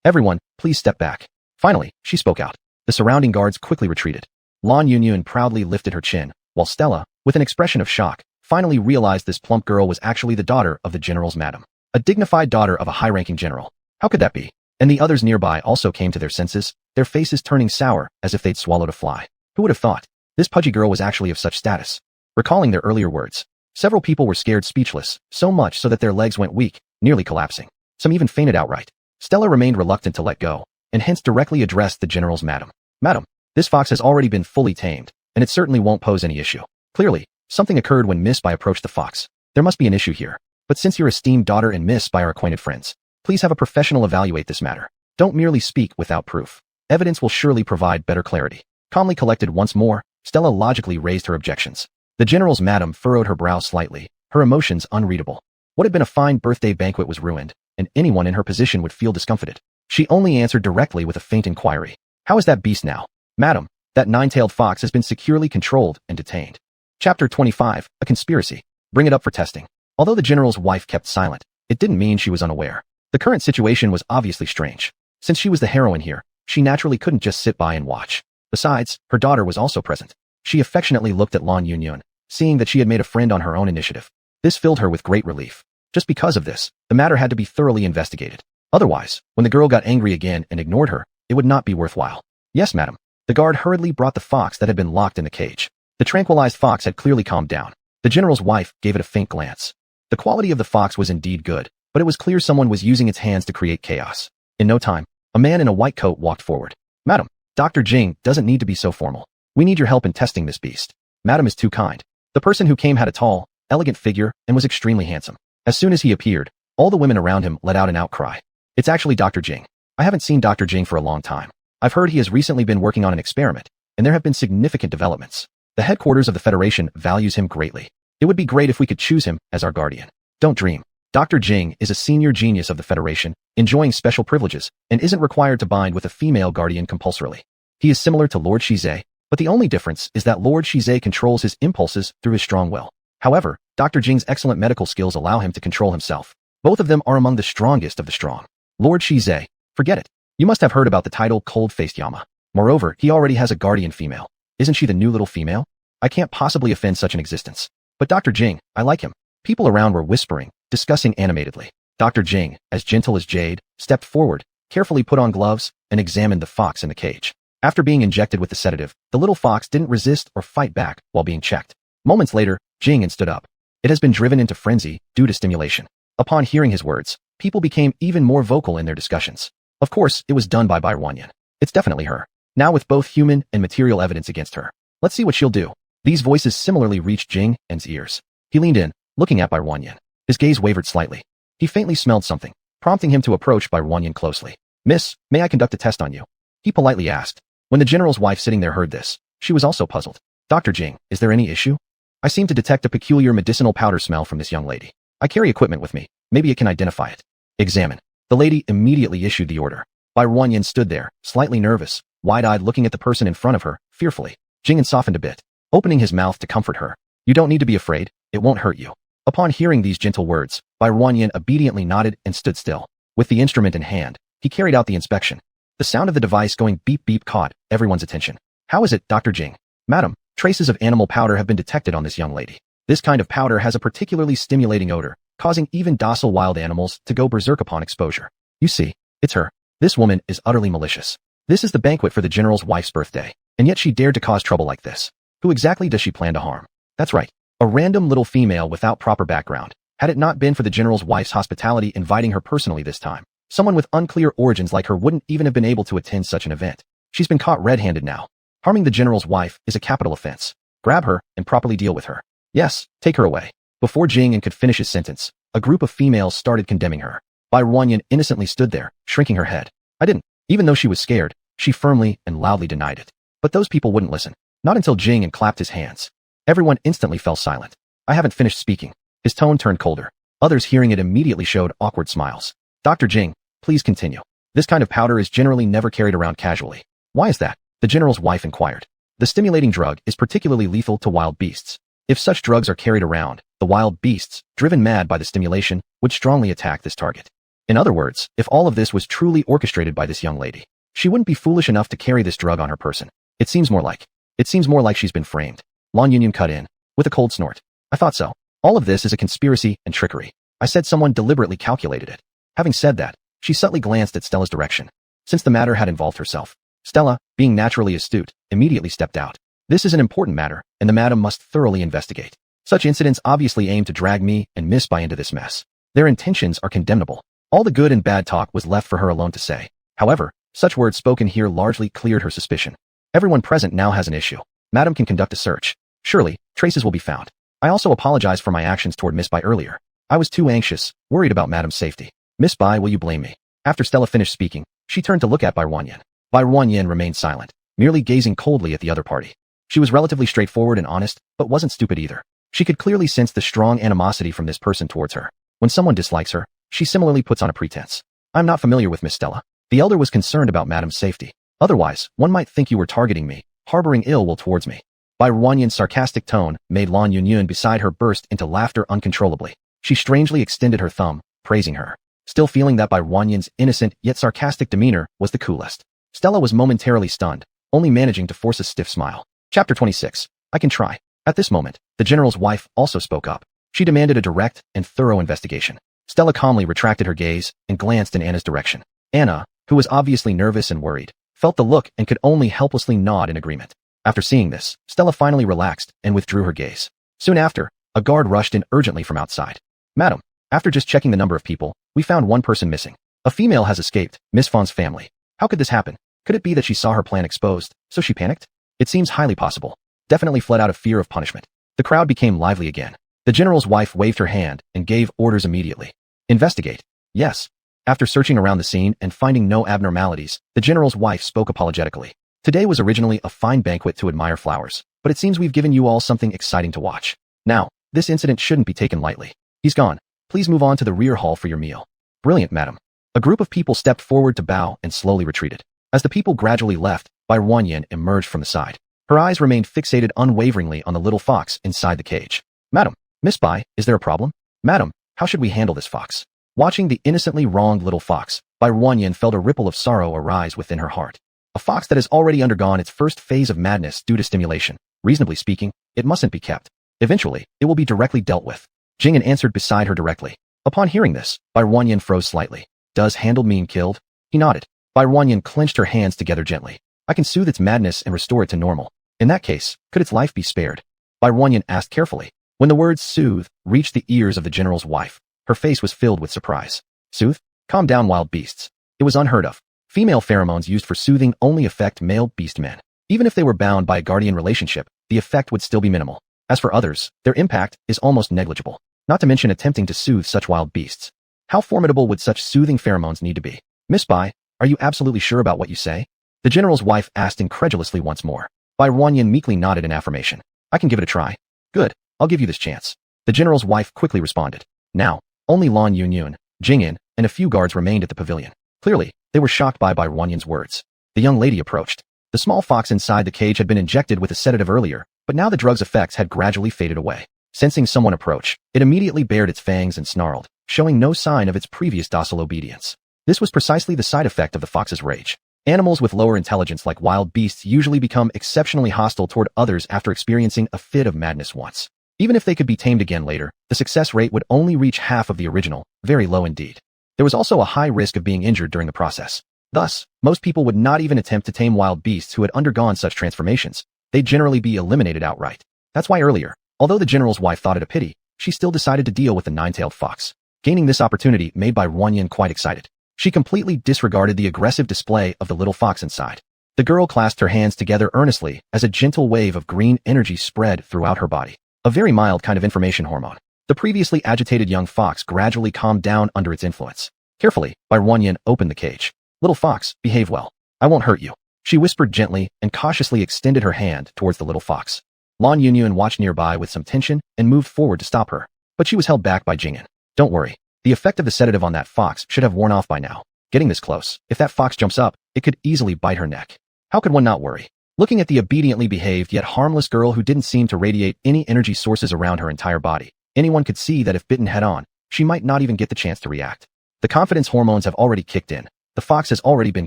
Everyone, please step back. Finally, she spoke out. The surrounding guards quickly retreated. Lan Yunyun proudly lifted her chin, while Stella, with an expression of shock, finally realized this plump girl was actually the daughter of the General's madam. A dignified daughter of a high-ranking general. How could that be? And the others nearby also came to their senses, their faces turning sour as if they'd swallowed a fly. Who would have thought? This pudgy girl was actually of such status. Recalling their earlier words, several people were scared speechless, so much so that their legs went weak, nearly collapsing. Some even fainted outright. Stella remained reluctant to let go, and hence directly addressed the General's madam. Madam, this fox has already been fully tamed, and it certainly won't pose any issue. Clearly, something occurred when Miss Bai approached the fox. There must be an issue here. But since your esteemed daughter and Miss Bai are acquainted friends, please have a professional evaluate this matter. Don't merely speak without proof. Evidence will surely provide better clarity. Calmly collected once more, Stella logically raised her objections. The General's madam furrowed her brow slightly, her emotions unreadable. What had been a fine birthday banquet was ruined, and anyone in her position would feel discomfited. She only answered directly with a faint inquiry. How is that beast now? Madam, that nine-tailed fox has been securely controlled and detained. Chapter 25, A Conspiracy. Bring it up for testing. Although the General's wife kept silent, it didn't mean she was unaware. The current situation was obviously strange. Since she was the heroine here, she naturally couldn't just sit by and watch. Besides, her daughter was also present. She affectionately looked at Lan Yunyun, seeing that she had made a friend on her own initiative. This filled her with great relief. Just because of this, the matter had to be thoroughly investigated. Otherwise, when the girl got angry again and ignored her, it would not be worthwhile. Yes, madam. The guard hurriedly brought the fox that had been locked in the cage. The tranquilized fox had clearly calmed down. The general's wife gave it a faint glance. The quality of the fox was indeed good, but it was clear someone was using its hands to create chaos. In no time, a man in a white coat walked forward. Madam, Dr. Jing doesn't need to be so formal. We need your help in testing this beast. Madam is too kind. The person who came had a tall, elegant figure and was extremely handsome. As soon as he appeared, all the women around him let out an outcry. It's actually Dr. Jing. I haven't seen Dr. Jing for a long time. I've heard he has recently been working on an experiment, and there have been significant developments. The headquarters of the Federation values him greatly. It would be great if we could choose him as our guardian. Don't dream. Dr. Jing is a senior genius of the Federation, enjoying special privileges, and isn't required to bind with a female guardian compulsorily. He is similar to Lord Shizhe, but the only difference is that Lord Shizhe controls his impulses through his strong will. However, Dr. Jing's excellent medical skills allow him to control himself. Both of them are among the strongest of the strong. Lord Shizhe, forget it. You must have heard about the title Cold-Faced Yama. Moreover, he already has a guardian female. Isn't she the new little female? I can't possibly offend such an existence. But Dr. Jing, I like him. People around were whispering, discussing animatedly. Dr. Jing, as gentle as jade, stepped forward, carefully put on gloves, and examined the fox in the cage. After being injected with the sedative, the little fox didn't resist or fight back while being checked. Moments later, Jing stood up. It has been driven into frenzy due to stimulation. Upon hearing his words, people became even more vocal in their discussions. Of course, it was done by Bai Wanyan. It's definitely her. Now with both human and material evidence against her. Let's see what she'll do. These voices similarly reached Jing's ears. He leaned in, looking at Bai Wanyan. His gaze wavered slightly. He faintly smelled something, prompting him to approach Bai Wanyan closely. Miss, may I conduct a test on you? He politely asked. When the general's wife sitting there heard this, she was also puzzled. Dr. Jing, is there any issue? I seem to detect a peculiar medicinal powder smell from this young lady. I carry equipment with me. Maybe it can identify it. Examine. The lady immediately issued the order. Bai Wanyan stood there, slightly nervous, wide-eyed looking at the person in front of her, fearfully. Jing softened a bit, opening his mouth to comfort her. You don't need to be afraid. It won't hurt you. Upon hearing these gentle words, Bai Wanyan obediently nodded and stood still. With the instrument in hand, he carried out the inspection. The sound of the device going beep-beep caught everyone's attention. How is it, Dr. Jing? Madam, traces of animal powder have been detected on this young lady. This kind of powder has a particularly stimulating odor, causing even docile wild animals to go berserk upon exposure. You see, it's her. This woman is utterly malicious. This is the banquet for the general's wife's birthday, and yet she dared to cause trouble like this. Who exactly does she plan to harm? That's right, a random little female without proper background. Had it not been for the general's wife's hospitality inviting her personally this time, someone with unclear origins like her wouldn't even have been able to attend such an event. She's been caught red-handed now. Harming the general's wife is a capital offense. Grab her and properly deal with her. Yes, take her away. Before Jing could finish his sentence, a group of females started condemning her. Bai Wanyan innocently stood there, shrinking her head. I didn't. Even though she was scared, she firmly and loudly denied it. But those people wouldn't listen. Not until Jing clapped his hands. Everyone instantly fell silent. I haven't finished speaking. His tone turned colder. Others hearing it immediately showed awkward smiles. Dr. Jing, please continue. This kind of powder is generally never carried around casually. Why is that? The general's wife inquired. The stimulating drug is particularly lethal to wild beasts. If such drugs are carried around, the wild beasts, driven mad by the stimulation, would strongly attack this target. In other words, if all of this was truly orchestrated by this young lady, she wouldn't be foolish enough to carry this drug on her person. It seems more like she's been framed. Lan Yunyun cut in, with a cold snort. I thought so. All of this is a conspiracy and trickery. I said someone deliberately calculated it. Having said that, she subtly glanced at Stella's direction. Since the matter had involved herself, Stella, being naturally astute, immediately stepped out. This is an important matter, and the madam must thoroughly investigate. Such incidents obviously aim to drag me and Miss Bai into this mess. Their intentions are condemnable. All the good and bad talk was left for her alone to say. However, such words spoken here largely cleared her suspicion. Everyone present now has an issue. Madam can conduct a search. Surely, traces will be found. I also apologize for my actions toward Miss Bai earlier. I was too anxious, worried about Madam's safety. Miss Bai, will you blame me? After Stella finished speaking, she turned to look at Bai Wanyan. Bai Wanyan remained silent, merely gazing coldly at the other party. She was relatively straightforward and honest, but wasn't stupid either. She could clearly sense the strong animosity from this person towards her. When someone dislikes her, she similarly puts on a pretense. I'm not familiar with Miss Stella. The elder was concerned about Madam's safety. Otherwise, one might think you were targeting me, harboring ill will towards me. Bai Wanyan's sarcastic tone made Lan Yunyun beside her burst into laughter uncontrollably. She strangely extended her thumb, praising her. Still feeling that Bai Wanyan's innocent yet sarcastic demeanor was the coolest. Stella was momentarily stunned, only managing to force a stiff smile. Chapter 26. I can try. At this moment, the general's wife also spoke up. She demanded a direct and thorough investigation. Stella calmly retracted her gaze and glanced in Anna's direction. Anna, who was obviously nervous and worried, felt the look and could only helplessly nod in agreement. After seeing this, Stella finally relaxed and withdrew her gaze. Soon after, a guard rushed in urgently from outside. Madam, after just checking the number of people, we found one person missing. A female has escaped, Miss Fawn's family. How could this happen? Could it be that she saw her plan exposed, so she panicked? It seems highly possible. Definitely fled out of fear of punishment. The crowd became lively again. The general's wife waved her hand and gave orders immediately. Investigate. Yes. After searching around the scene and finding no abnormalities, the general's wife spoke apologetically. Today was originally a fine banquet to admire flowers, but it seems we've given you all something exciting to watch. Now, this incident shouldn't be taken lightly. He's gone. Please move on to the rear hall for your meal. Brilliant, madam. A group of people stepped forward to bow and slowly retreated. As the people gradually left, Bai Ruanyin emerged from the side. Her eyes remained fixated unwaveringly on the little fox inside the cage. Madam, Miss Bai, is there a problem? Madam, how should we handle this fox? Watching the innocently wronged little fox, Bai Ruanyin felt a ripple of sorrow arise within her heart. A fox that has already undergone its first phase of madness due to stimulation. Reasonably speaking, it mustn't be kept. Eventually, it will be directly dealt with. Jing'an answered beside her directly. Upon hearing this, Bai Ruanyin froze slightly. Does handled mean killed? He nodded. Bai Ruanyin clenched her hands together gently. I can soothe its madness and restore it to normal. In that case, could its life be spared? Bai Ruanyin asked carefully. When the words soothe reached the ears of the general's wife, her face was filled with surprise. Soothe? Calm down, wild beasts. It was unheard of. Female pheromones used for soothing only affect male beast men. Even if they were bound by a guardian relationship, the effect would still be minimal. As for others, their impact is almost negligible. Not to mention attempting to soothe such wild beasts. How formidable would such soothing pheromones need to be? Miss Bai, are you absolutely sure about what you say? The general's wife asked incredulously once more. Bai Ruanyin meekly nodded in affirmation. I can give it a try. Good, I'll give you this chance. The general's wife quickly responded. Now, only Lan Yunyun, Jing'an, and a few guards remained at the pavilion. Clearly, they were shocked by Bai Ruanyin's words. The young lady approached. The small fox inside the cage had been injected with a sedative earlier, but now the drug's effects had gradually faded away. Sensing someone approach, it immediately bared its fangs and snarled, showing no sign of its previous docile obedience. This was precisely the side effect of the fox's rage. Animals with lower intelligence like wild beasts usually become exceptionally hostile toward others after experiencing a fit of madness once. Even if they could be tamed again later, the success rate would only reach half of the original, very low indeed. There was also a high risk of being injured during the process. Thus, most people would not even attempt to tame wild beasts who had undergone such transformations. They'd generally be eliminated outright. That's why earlier, although the general's wife thought it a pity, she still decided to deal with the nine-tailed fox. Gaining this opportunity made Bai Ruanyin quite excited. She completely disregarded the aggressive display of the little fox inside. The girl clasped her hands together earnestly as a gentle wave of green energy spread throughout her body. A very mild kind of information hormone. The previously agitated young fox gradually calmed down under its influence. Carefully, Bai Ruanyin opened the cage. Little fox, behave well. I won't hurt you. She whispered gently and cautiously extended her hand towards the little fox. Lan Yunyun watched nearby with some tension and moved forward to stop her, but she was held back by Jing'an. Don't worry. The effect of the sedative on that fox should have worn off by now. Getting this close, if that fox jumps up, it could easily bite her neck. How could one not worry? Looking at the obediently behaved yet harmless girl who didn't seem to radiate any energy sources around her entire body, anyone could see that if bitten head-on, she might not even get the chance to react. The confidence hormones have already kicked in. The fox has already been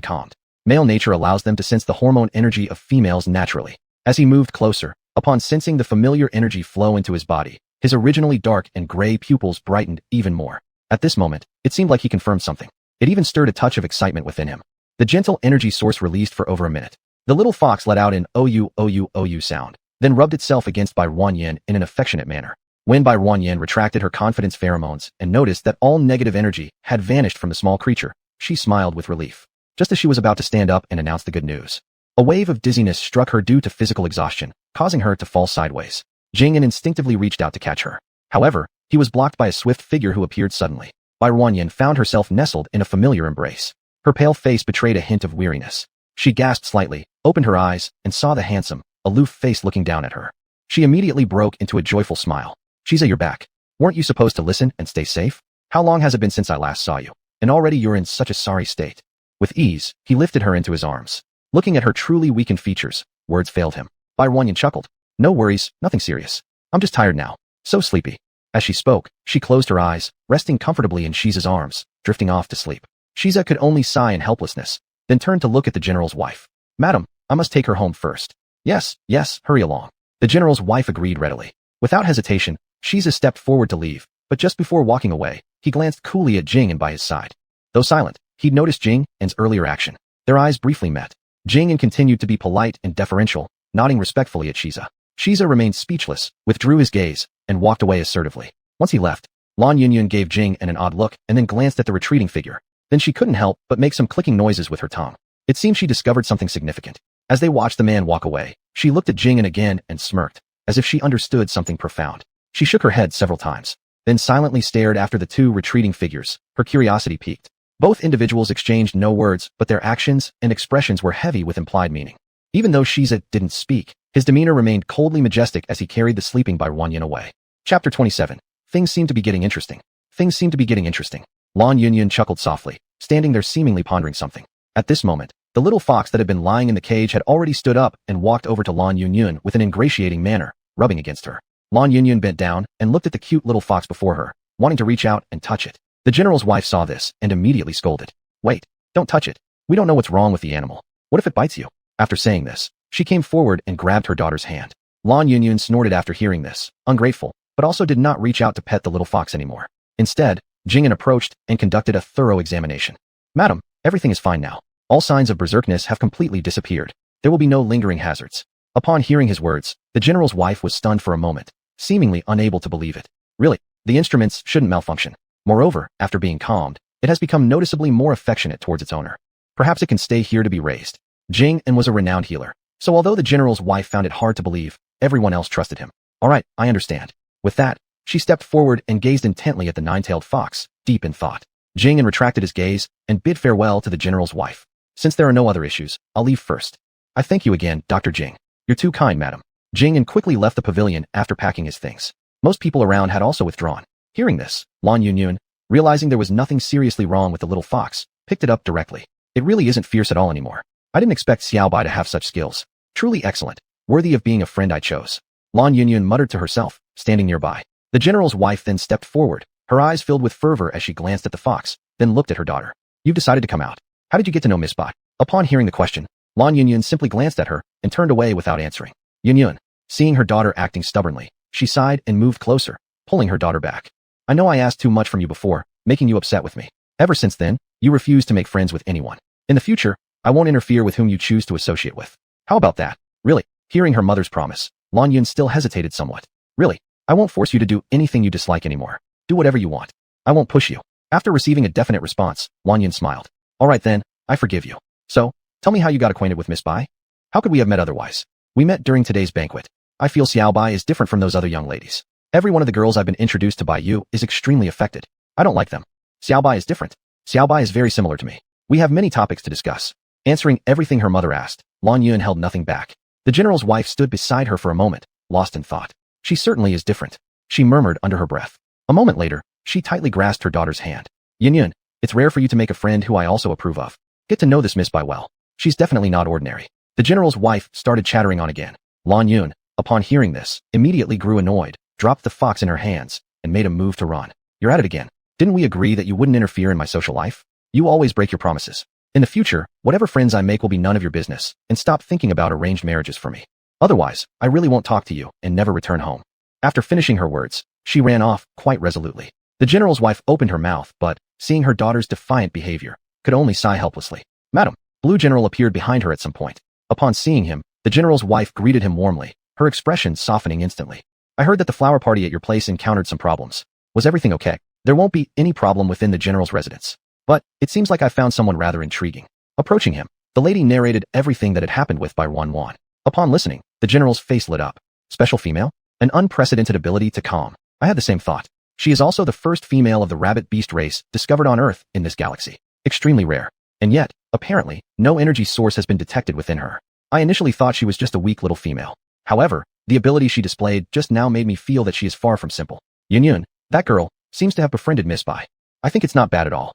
calmed. Male nature allows them to sense the hormone energy of females naturally. As he moved closer, upon sensing the familiar energy flow into his body, his originally dark and gray pupils brightened even more. At this moment, it seemed like he confirmed something. It even stirred a touch of excitement within him. The gentle energy source released for over a minute. The little fox let out an OU sound, then rubbed itself against Bai Ruanyin in an affectionate manner. When Bai Ruanyin retracted her confidence pheromones and noticed that all negative energy had vanished from the small creature, she smiled with relief. Just as she was about to stand up and announce the good news, a wave of dizziness struck her due to physical exhaustion, causing her to fall sideways. Jing'an instinctively reached out to catch her. However, he was blocked by a swift figure who appeared suddenly. Bai Ruanyin found herself nestled in a familiar embrace. Her pale face betrayed a hint of weariness. She gasped slightly, opened her eyes, and saw the handsome, aloof face looking down at her. She immediately broke into a joyful smile. She's at your back. Weren't you supposed to listen and stay safe? How long has it been since I last saw you? And already you're in such a sorry state. With ease, he lifted her into his arms. Looking at her truly weakened features, words failed him. Bai Ruanyin chuckled. No worries, nothing serious. I'm just tired now. So sleepy. As she spoke, she closed her eyes, resting comfortably in Shiza's arms, drifting off to sleep. Shiza could only sigh in helplessness, then turned to look at the general's wife. Madam, I must take her home first. Yes, yes, hurry along. The general's wife agreed readily. Without hesitation, Shiza stepped forward to leave, but just before walking away, he glanced coolly at Jing and by his side. Though silent, he'd noticed Jing An's earlier action. Their eyes briefly met. Jing An continued to be polite and deferential, nodding respectfully at Shiza. Shiza remained speechless, withdrew his gaze, and walked away assertively. Once he left, Lan Yunyun gave Jing An odd look and then glanced at the retreating figure. Then she couldn't help but make some clicking noises with her tongue. It seemed she discovered something significant. As they watched the man walk away, she looked at Jing An again and smirked, as if she understood something profound. She shook her head several times, then silently stared after the two retreating figures, her curiosity piqued. Both individuals exchanged no words, but their actions and expressions were heavy with implied meaning. Even though Shiza didn't speak, his demeanor remained coldly majestic as he carried the sleeping Bai Wanyan away. Chapter 27. Things seem to be getting interesting. Things seem to be getting interesting. Lan Yunyun chuckled softly, standing there seemingly pondering something. At this moment, the little fox that had been lying in the cage had already stood up and walked over to Lan Yunyun with an ingratiating manner, rubbing against her. Lan Yunyun bent down and looked at the cute little fox before her, wanting to reach out and touch it. The general's wife saw this and immediately scolded. Wait, don't touch it. We don't know what's wrong with the animal. What if it bites you? After saying this, she came forward and grabbed her daughter's hand. Lan Yunyun snorted after hearing this, ungrateful, but also did not reach out to pet the little fox anymore. Instead, Jing An approached and conducted a thorough examination. Madam, everything is fine now. All signs of berserkness have completely disappeared. There will be no lingering hazards. Upon hearing his words, the general's wife was stunned for a moment, seemingly unable to believe it. Really, the instruments shouldn't malfunction. Moreover, after being calmed, it has become noticeably more affectionate towards its owner. Perhaps it can stay here to be raised. Jing An was a renowned healer, so although the general's wife found it hard to believe, everyone else trusted him. All right, I understand. With that, she stepped forward and gazed intently at the nine-tailed fox, deep in thought. Jing An retracted his gaze and bid farewell to the general's wife. Since there are no other issues, I'll leave first. I thank you again, Dr. Jing. You're too kind, madam. Jing An quickly left the pavilion after packing his things. Most people around had also withdrawn. Hearing this, Lan Yunyun, realizing there was nothing seriously wrong with the little fox, picked it up directly. It really isn't fierce at all anymore. I didn't expect Xiaobai to have such skills. Truly excellent. Worthy of being a friend I chose. Lan Yunyun muttered to herself, standing nearby. The general's wife then stepped forward, her eyes filled with fervor as she glanced at the fox, then looked at her daughter. You've decided to come out. How did you get to know Miss Bai? Upon hearing the question, Lan Yunyun simply glanced at her and turned away without answering. Yunyun, seeing her daughter acting stubbornly, she sighed and moved closer, pulling her daughter back. I know I asked too much from you before, making you upset with me. Ever since then, you refuse to make friends with anyone. In the future, I won't interfere with whom you choose to associate with. How about that? Really? Hearing her mother's promise, Lan Yun still hesitated somewhat. Really? I won't force you to do anything you dislike anymore. Do whatever you want. I won't push you. After receiving a definite response, Lan Yun smiled. All right then, I forgive you. So, tell me how you got acquainted with Miss Bai? How could we have met otherwise? We met during today's banquet. I feel Xiao Bai is different from those other young ladies. Every one of the girls I've been introduced to by you is extremely affected. I don't like them. Xiao Bai is different. Xiao Bai is very similar to me. We have many topics to discuss. Answering everything her mother asked, Lan Yun held nothing back. The general's wife stood beside her for a moment, lost in thought. She certainly is different, she murmured under her breath. A moment later, she tightly grasped her daughter's hand. Yun, it's rare for you to make a friend who I also approve of. Get to know this Miss Bai well. She's definitely not ordinary. The general's wife started chattering on again. Lan Yun, upon hearing this, immediately grew annoyed, dropped the fox in her hands, and made a move to run. You're at it again. Didn't we agree that you wouldn't interfere in my social life? You always break your promises. In the future, whatever friends I make will be none of your business, and stop thinking about arranged marriages for me. Otherwise, I really won't talk to you and never return home. After finishing her words, she ran off, quite resolutely. The general's wife opened her mouth, but, seeing her daughter's defiant behavior, could only sigh helplessly. Madam, Blue General appeared behind her at some point. Upon seeing him, the general's wife greeted him warmly, her expression softening instantly. I heard that the flower party at your place encountered some problems. Was everything okay? There won't be any problem within the general's residence. But, it seems like I found someone rather intriguing. Approaching him, the lady narrated everything that had happened with Bai Wan. Upon listening, the general's face lit up. Special female? An unprecedented ability to calm. I had the same thought. She is also the first female of the rabbit beast race discovered on Earth in this galaxy. Extremely rare. And yet, apparently, no energy source has been detected within her. I initially thought she was just a weak little female. However, the ability she displayed just now made me feel that she is far from simple. Yun, that girl, seems to have befriended Miss Bai. I think it's not bad at all.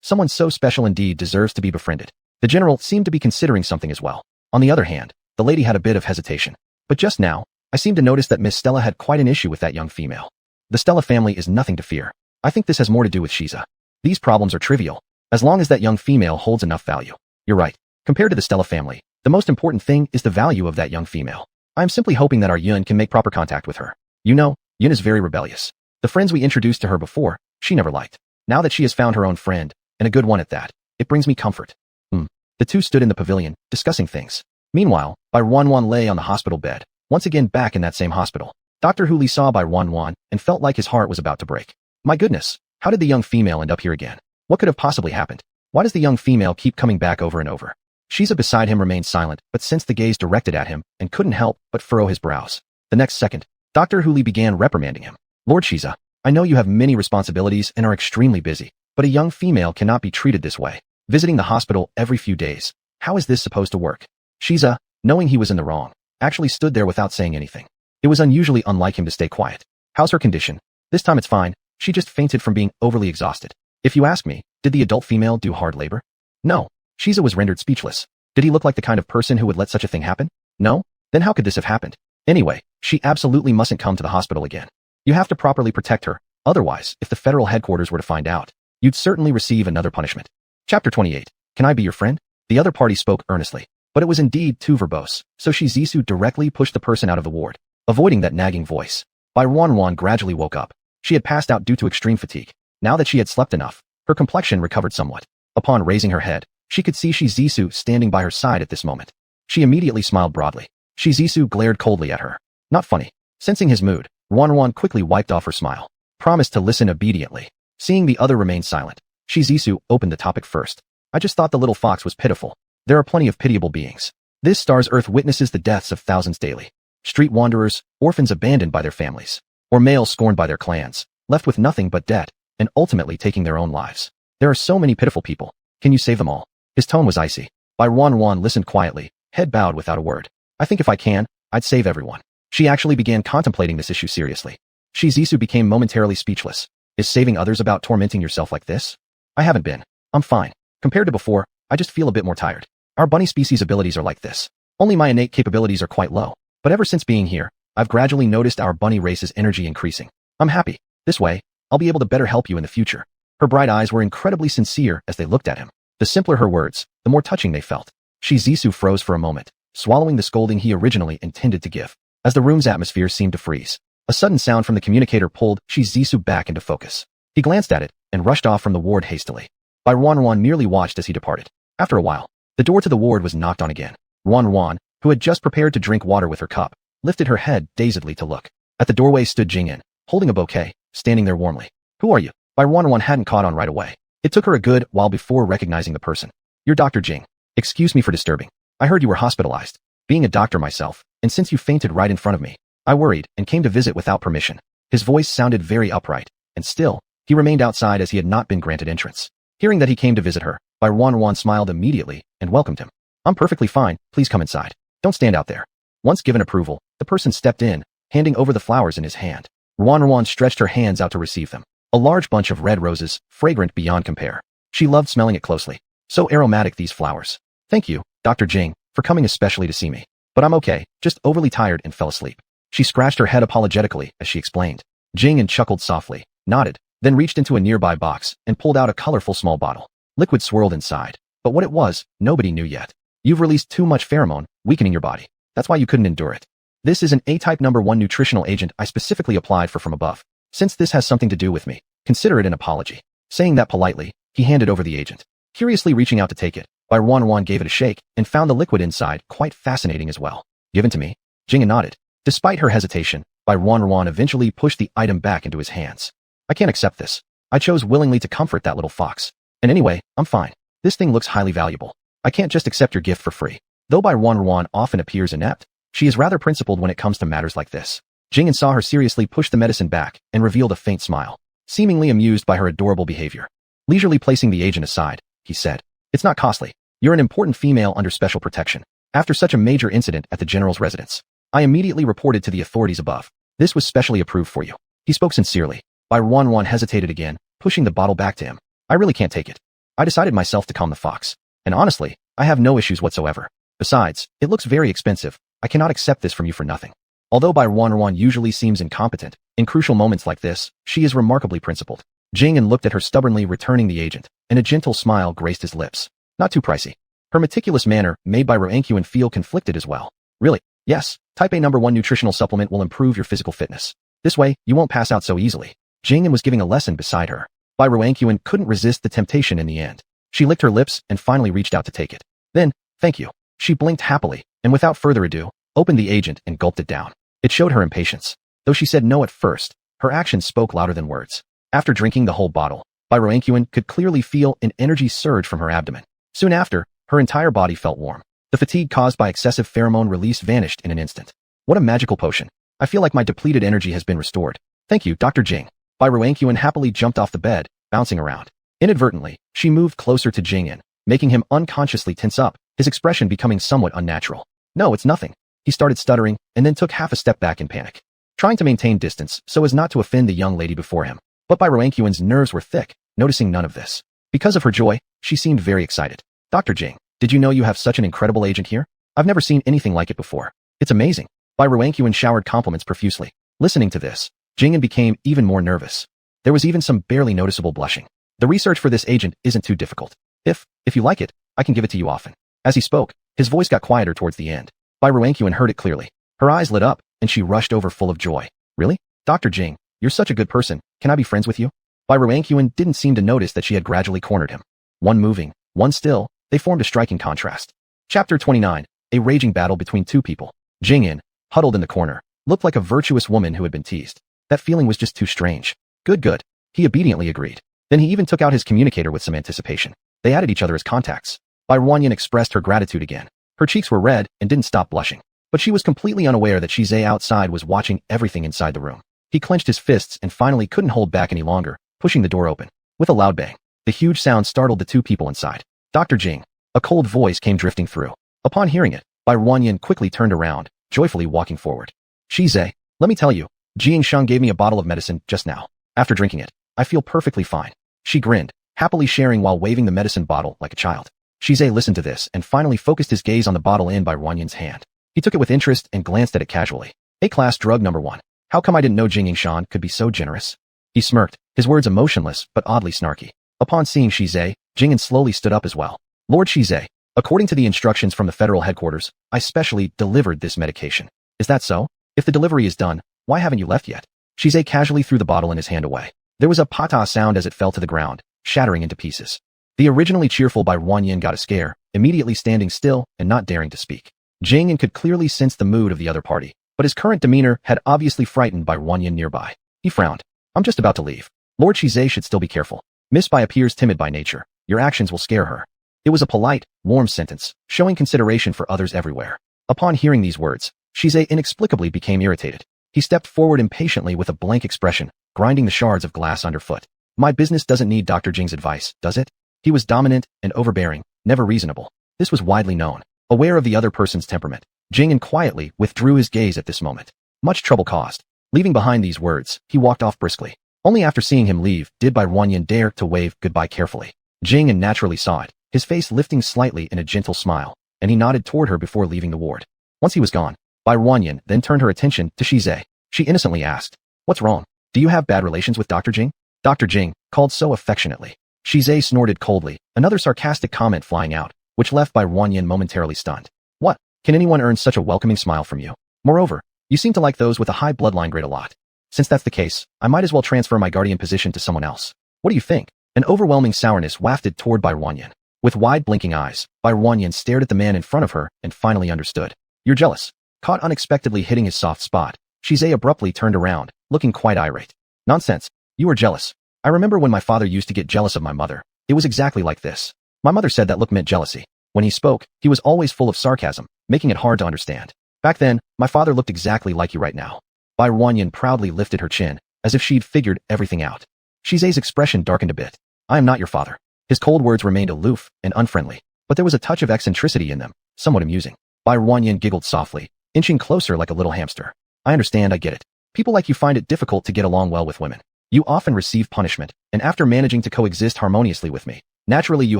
Someone so special indeed deserves to be befriended. The general seemed to be considering something as well. On the other hand, the lady had a bit of hesitation. But just now, I seemed to notice that Miss Stella had quite an issue with that young female. The Stella family is nothing to fear. I think this has more to do with Shiza. These problems are trivial, as long as that young female holds enough value. You're right. Compared to the Stella family, The most important thing is the value of that young female. I am simply hoping that our Yun can make proper contact with her. You know, Yun is very rebellious. The friends we introduced to her before, she never liked. Now that she has found her own friend, and a good one at that, it brings me comfort. The two stood in the pavilion, discussing things. Meanwhile, Bai Wanwan lay on the hospital bed, once again back in that same hospital. Dr. Hu Li saw Bai Wanwan and felt like his heart was about to break. My goodness, how did the young female end up here again? What could have possibly happened? Why does the young female keep coming back over and over? Shiza beside him remained silent, but sensed the gaze directed at him and couldn't help but furrow his brows. The next second, Dr. Hu Li began reprimanding him. Lord Shiza, I know you have many responsibilities and are extremely busy, but a young female cannot be treated this way. Visiting the hospital every few days. How is this supposed to work? Shiza, knowing he was in the wrong, actually stood there without saying anything. It was unusually unlike him to stay quiet. How's her condition? This time it's fine. She just fainted from being overly exhausted. If you ask me, did the adult female do hard labor? No. Shiza was rendered speechless. Did he look like the kind of person who would let such a thing happen? No? Then how could this have happened? Anyway, she absolutely mustn't come to the hospital again. You have to properly protect her. Otherwise, if the federal headquarters were to find out, you'd certainly receive another punishment. Chapter 28. Can I be your friend? The other party spoke earnestly, but it was indeed too verbose, so Shizisu directly pushed the person out of the ward, avoiding that nagging voice. Bai Wanwan gradually woke up. She had passed out due to extreme fatigue. Now that she had slept enough, her complexion recovered somewhat. Upon raising her head, she could see Shizisu standing by her side at this moment. She immediately smiled broadly. Shizisu glared coldly at her. Not funny. Sensing his mood, Wanwan quickly wiped off her smile. Promised to listen obediently. Seeing the other remain silent, Shizisu opened the topic first. I just thought the little fox was pitiful. There are plenty of pitiable beings. This star's Earth witnesses the deaths of thousands daily. Street wanderers, orphans abandoned by their families, or males scorned by their clans, left with nothing but debt, and ultimately taking their own lives. There are so many pitiful people. Can you save them all? His tone was icy. Bai Wanwan listened quietly, head bowed without a word. I think if I can, I'd save everyone. She actually began contemplating this issue seriously. Shizisu became momentarily speechless. Is saving others about tormenting yourself like this? I haven't been. I'm fine. Compared to before, I just feel a bit more tired. Our bunny species abilities are like this. Only my innate capabilities are quite low. But ever since being here, I've gradually noticed our bunny race's energy increasing. I'm happy. This way, I'll be able to better help you in the future. Her bright eyes were incredibly sincere as they looked at him. The simpler her words, the more touching they felt. Shizisu froze for a moment, swallowing the scolding he originally intended to give. As the room's atmosphere seemed to freeze, a sudden sound from the communicator pulled Shizisu back into focus. He glanced at it and rushed off from the ward hastily. Bai Wanwan merely watched as he departed. After a while, the door to the ward was knocked on again. Wanwan, who had just prepared to drink water with her cup, lifted her head dazedly to look. At the doorway stood Jing'an, holding a bouquet, standing there warmly. Who are you? Bai Wanwan hadn't caught on right away. It took her a good while before recognizing the person. You're Dr. Jing. Excuse me for disturbing. I heard you were hospitalized. Being a doctor myself, and since you fainted right in front of me, I worried and came to visit without permission. His voice sounded very upright, and still, he remained outside as he had not been granted entrance. Hearing that he came to visit her, Bai Wanwan smiled immediately and welcomed him. I'm perfectly fine, please come inside. Don't stand out there. Once given approval, the person stepped in, handing over the flowers in his hand. Wanwan stretched her hands out to receive them. A large bunch of red roses, fragrant beyond compare. She loved smelling it closely. So aromatic, these flowers. Thank you, Dr. Jing, for coming especially to see me. But I'm okay, just overly tired and fell asleep. She scratched her head apologetically as she explained. Jing chuckled softly, nodded, then reached into a nearby box and pulled out a colorful small bottle. Liquid swirled inside, but what it was, nobody knew yet. You've released too much pheromone, weakening your body. That's why you couldn't endure it. This is an A-type #1 nutritional agent I specifically applied for from above. Since this has something to do with me, consider it an apology. Saying that politely, he handed over the agent. Curiously reaching out to take it, Bai Wanwan gave it a shake and found the liquid inside quite fascinating as well. Given to me? Jing nodded. Despite her hesitation, Bai Wanwan eventually pushed the item back into his hands. I can't accept this. I chose willingly to comfort that little fox. And anyway, I'm fine. This thing looks highly valuable. I can't just accept your gift for free. Though Bai Wanwan often appears inept, she is rather principled when it comes to matters like this. Jing saw her seriously push the medicine back and revealed a faint smile, seemingly amused by her adorable behavior. Leisurely placing the agent aside, he said, It's not costly. You're an important female under special protection. After such a major incident at the general's residence, I immediately reported to the authorities above. This was specially approved for you. He spoke sincerely. Bai Wanwan hesitated again, pushing the bottle back to him. I really can't take it. I decided myself to calm the fox. And honestly, I have no issues whatsoever. Besides, it looks very expensive. I cannot accept this from you for nothing. Although Bai Wanwan usually seems incompetent, in crucial moments like this, she is remarkably principled. Jing looked at her stubbornly returning the agent, and a gentle smile graced his lips. Not too pricey. Her meticulous manner made by Roankyuan feel conflicted as well. Really? Yes, type A #1 nutritional supplement will improve your physical fitness. This way, you won't pass out so easily. Jingyan was giving a lesson beside her. Bai Roankyuan couldn't resist the temptation in the end. She licked her lips and finally reached out to take it. Then, thank you. She blinked happily, and without further ado, opened the agent and gulped it down. It showed her impatience. Though she said no at first, her actions spoke louder than words. After drinking the whole bottle, Bai Roankyuan could clearly feel an energy surge from her abdomen. Soon after, her entire body felt warm. The fatigue caused by excessive pheromone release vanished in an instant. What a magical potion. I feel like my depleted energy has been restored. Thank you, Dr. Jing. Bai Roankyuan happily jumped off the bed, bouncing around. Inadvertently, she moved closer to Jingyan, making him unconsciously tense up, his expression becoming somewhat unnatural. No, it's nothing. He started stuttering, and then took half a step back in panic, trying to maintain distance so as not to offend the young lady before him. But Bai Roankyuan's nerves were thick, noticing none of this. Because of her joy, she seemed very excited. Dr. Jing, did you know you have such an incredible agent here? I've never seen anything like it before. It's amazing. Bai Roankyuan showered compliments profusely. Listening to this, Jingyan became even more nervous. There was even some barely noticeable blushing. The research for this agent isn't too difficult. If you like it, I can give it to you often. As he spoke, his voice got quieter towards the end. Bai Roankyuan heard it clearly. Her eyes lit up, and she rushed over full of joy. Really? Dr. Jing, you're such a good person. Can I be friends with you? Bai Roankyuan didn't seem to notice that she had gradually cornered him. One moving, one still, they formed a striking contrast. Chapter 29, a raging battle between two people. Jingyan, huddled in the corner, looked like a virtuous woman who had been teased. That feeling was just too strange. Good. He obediently agreed. Then he even took out his communicator with some anticipation. They added each other as contacts. Bai Roankyuan expressed her gratitude again. Her cheeks were red and didn't stop blushing. But she was completely unaware that Shize outside was watching everything inside the room. He clenched his fists and finally couldn't hold back any longer, pushing the door open. With a loud bang, the huge sound startled the two people inside. Dr. Jing. A cold voice came drifting through. Upon hearing it, Bai Roankyuan quickly turned around, joyfully walking forward. Shize, let me tell you, Jiang Sheng gave me a bottle of medicine just now. After drinking it, I feel perfectly fine. She grinned, happily sharing while waving the medicine bottle like a child. Shize listened to this and finally focused his gaze on the bottle in Bai Roankyuan's hand. He took it with interest and glanced at it casually. A-class drug #1. How come I didn't know Jiang Shan could be so generous? He smirked, his words emotionless but oddly snarky. Upon seeing Shize, Jingyan slowly stood up as well. Lord Shize, according to the instructions from the federal headquarters, I specially delivered this medication. Is that so? If the delivery is done, why haven't you left yet? Shize casually threw the bottle in his hand away. There was a pata sound as it fell to the ground, shattering into pieces. The originally cheerful Bai Roankyuan got a scare, immediately standing still and not daring to speak. Jingyan could clearly sense the mood of the other party, but his current demeanor had obviously frightened Bai Roankyuan nearby. He frowned. I'm just about to leave. Lord Shize should still be careful. Miss Bai appears timid by nature. Your actions will scare her. It was a polite, warm sentence, showing consideration for others everywhere. Upon hearing these words, Shize inexplicably became irritated. He stepped forward impatiently with a blank expression, grinding the shards of glass underfoot. My business doesn't need Dr. Jing's advice, does it? He was dominant and overbearing, never reasonable. This was widely known. Aware of the other person's temperament, Jingyan quietly withdrew his gaze at this moment. Much trouble caused. Leaving behind these words, he walked off briskly. Only after seeing him leave did Bai Roankyuan dare to wave goodbye carefully. Jingyan naturally saw it, his face lifting slightly in a gentle smile, and he nodded toward her before leaving the ward. Once he was gone, Bai Roankyuan then turned her attention to Shize. She innocently asked, "What's wrong? Do you have bad relations with Dr. Jing?" Dr. Jing, called so affectionately. Shize snorted coldly, another sarcastic comment flying out, which left Bai Roankyuan momentarily stunned. What? Can anyone earn such a welcoming smile from you? Moreover, you seem to like those with a high bloodline grade a lot. Since that's the case, I might as well transfer my guardian position to someone else. What do you think? An overwhelming sourness wafted toward Bai Roankyuan. With wide blinking eyes, Bai Roankyuan stared at the man in front of her and finally understood. You're jealous. Caught unexpectedly hitting his soft spot, Shize abruptly turned around, looking quite irate. Nonsense. You are jealous. I remember when my father used to get jealous of my mother. It was exactly like this. My mother said that look meant jealousy. When he spoke, he was always full of sarcasm, making it hard to understand. Back then, my father looked exactly like you right now. Bai Roankyuan proudly lifted her chin, as if she'd figured everything out. Shize's expression darkened a bit. I am not your father. His cold words remained aloof and unfriendly, but there was a touch of eccentricity in them, somewhat amusing. Bai Roankyuan giggled softly, inching closer like a little hamster. I understand, I get it. People like you find it difficult to get along well with women. You often receive punishment, and after managing to coexist harmoniously with me, naturally you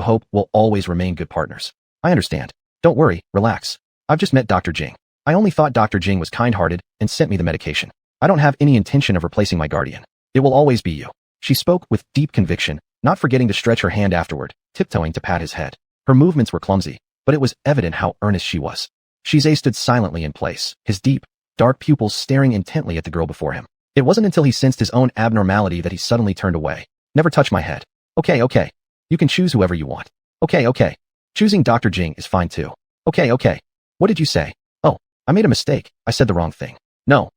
hope we'll always remain good partners. I understand. Don't worry, relax. I've just met Dr. Jing. I only thought Dr. Jing was kind-hearted and sent me the medication. I don't have any intention of replacing my guardian. It will always be you. She spoke with deep conviction, not forgetting to stretch her hand afterward, tiptoeing to pat his head. Her movements were clumsy, but it was evident how earnest she was. Shize stood silently in place, his deep, dark pupils staring intently at the girl before him. It wasn't until he sensed his own abnormality that he suddenly turned away. Never touch my head. Okay. You can choose whoever you want. Okay. Choosing Dr. Jing is fine too. Okay. What did you say? Oh, I made a mistake. I said the wrong thing. No,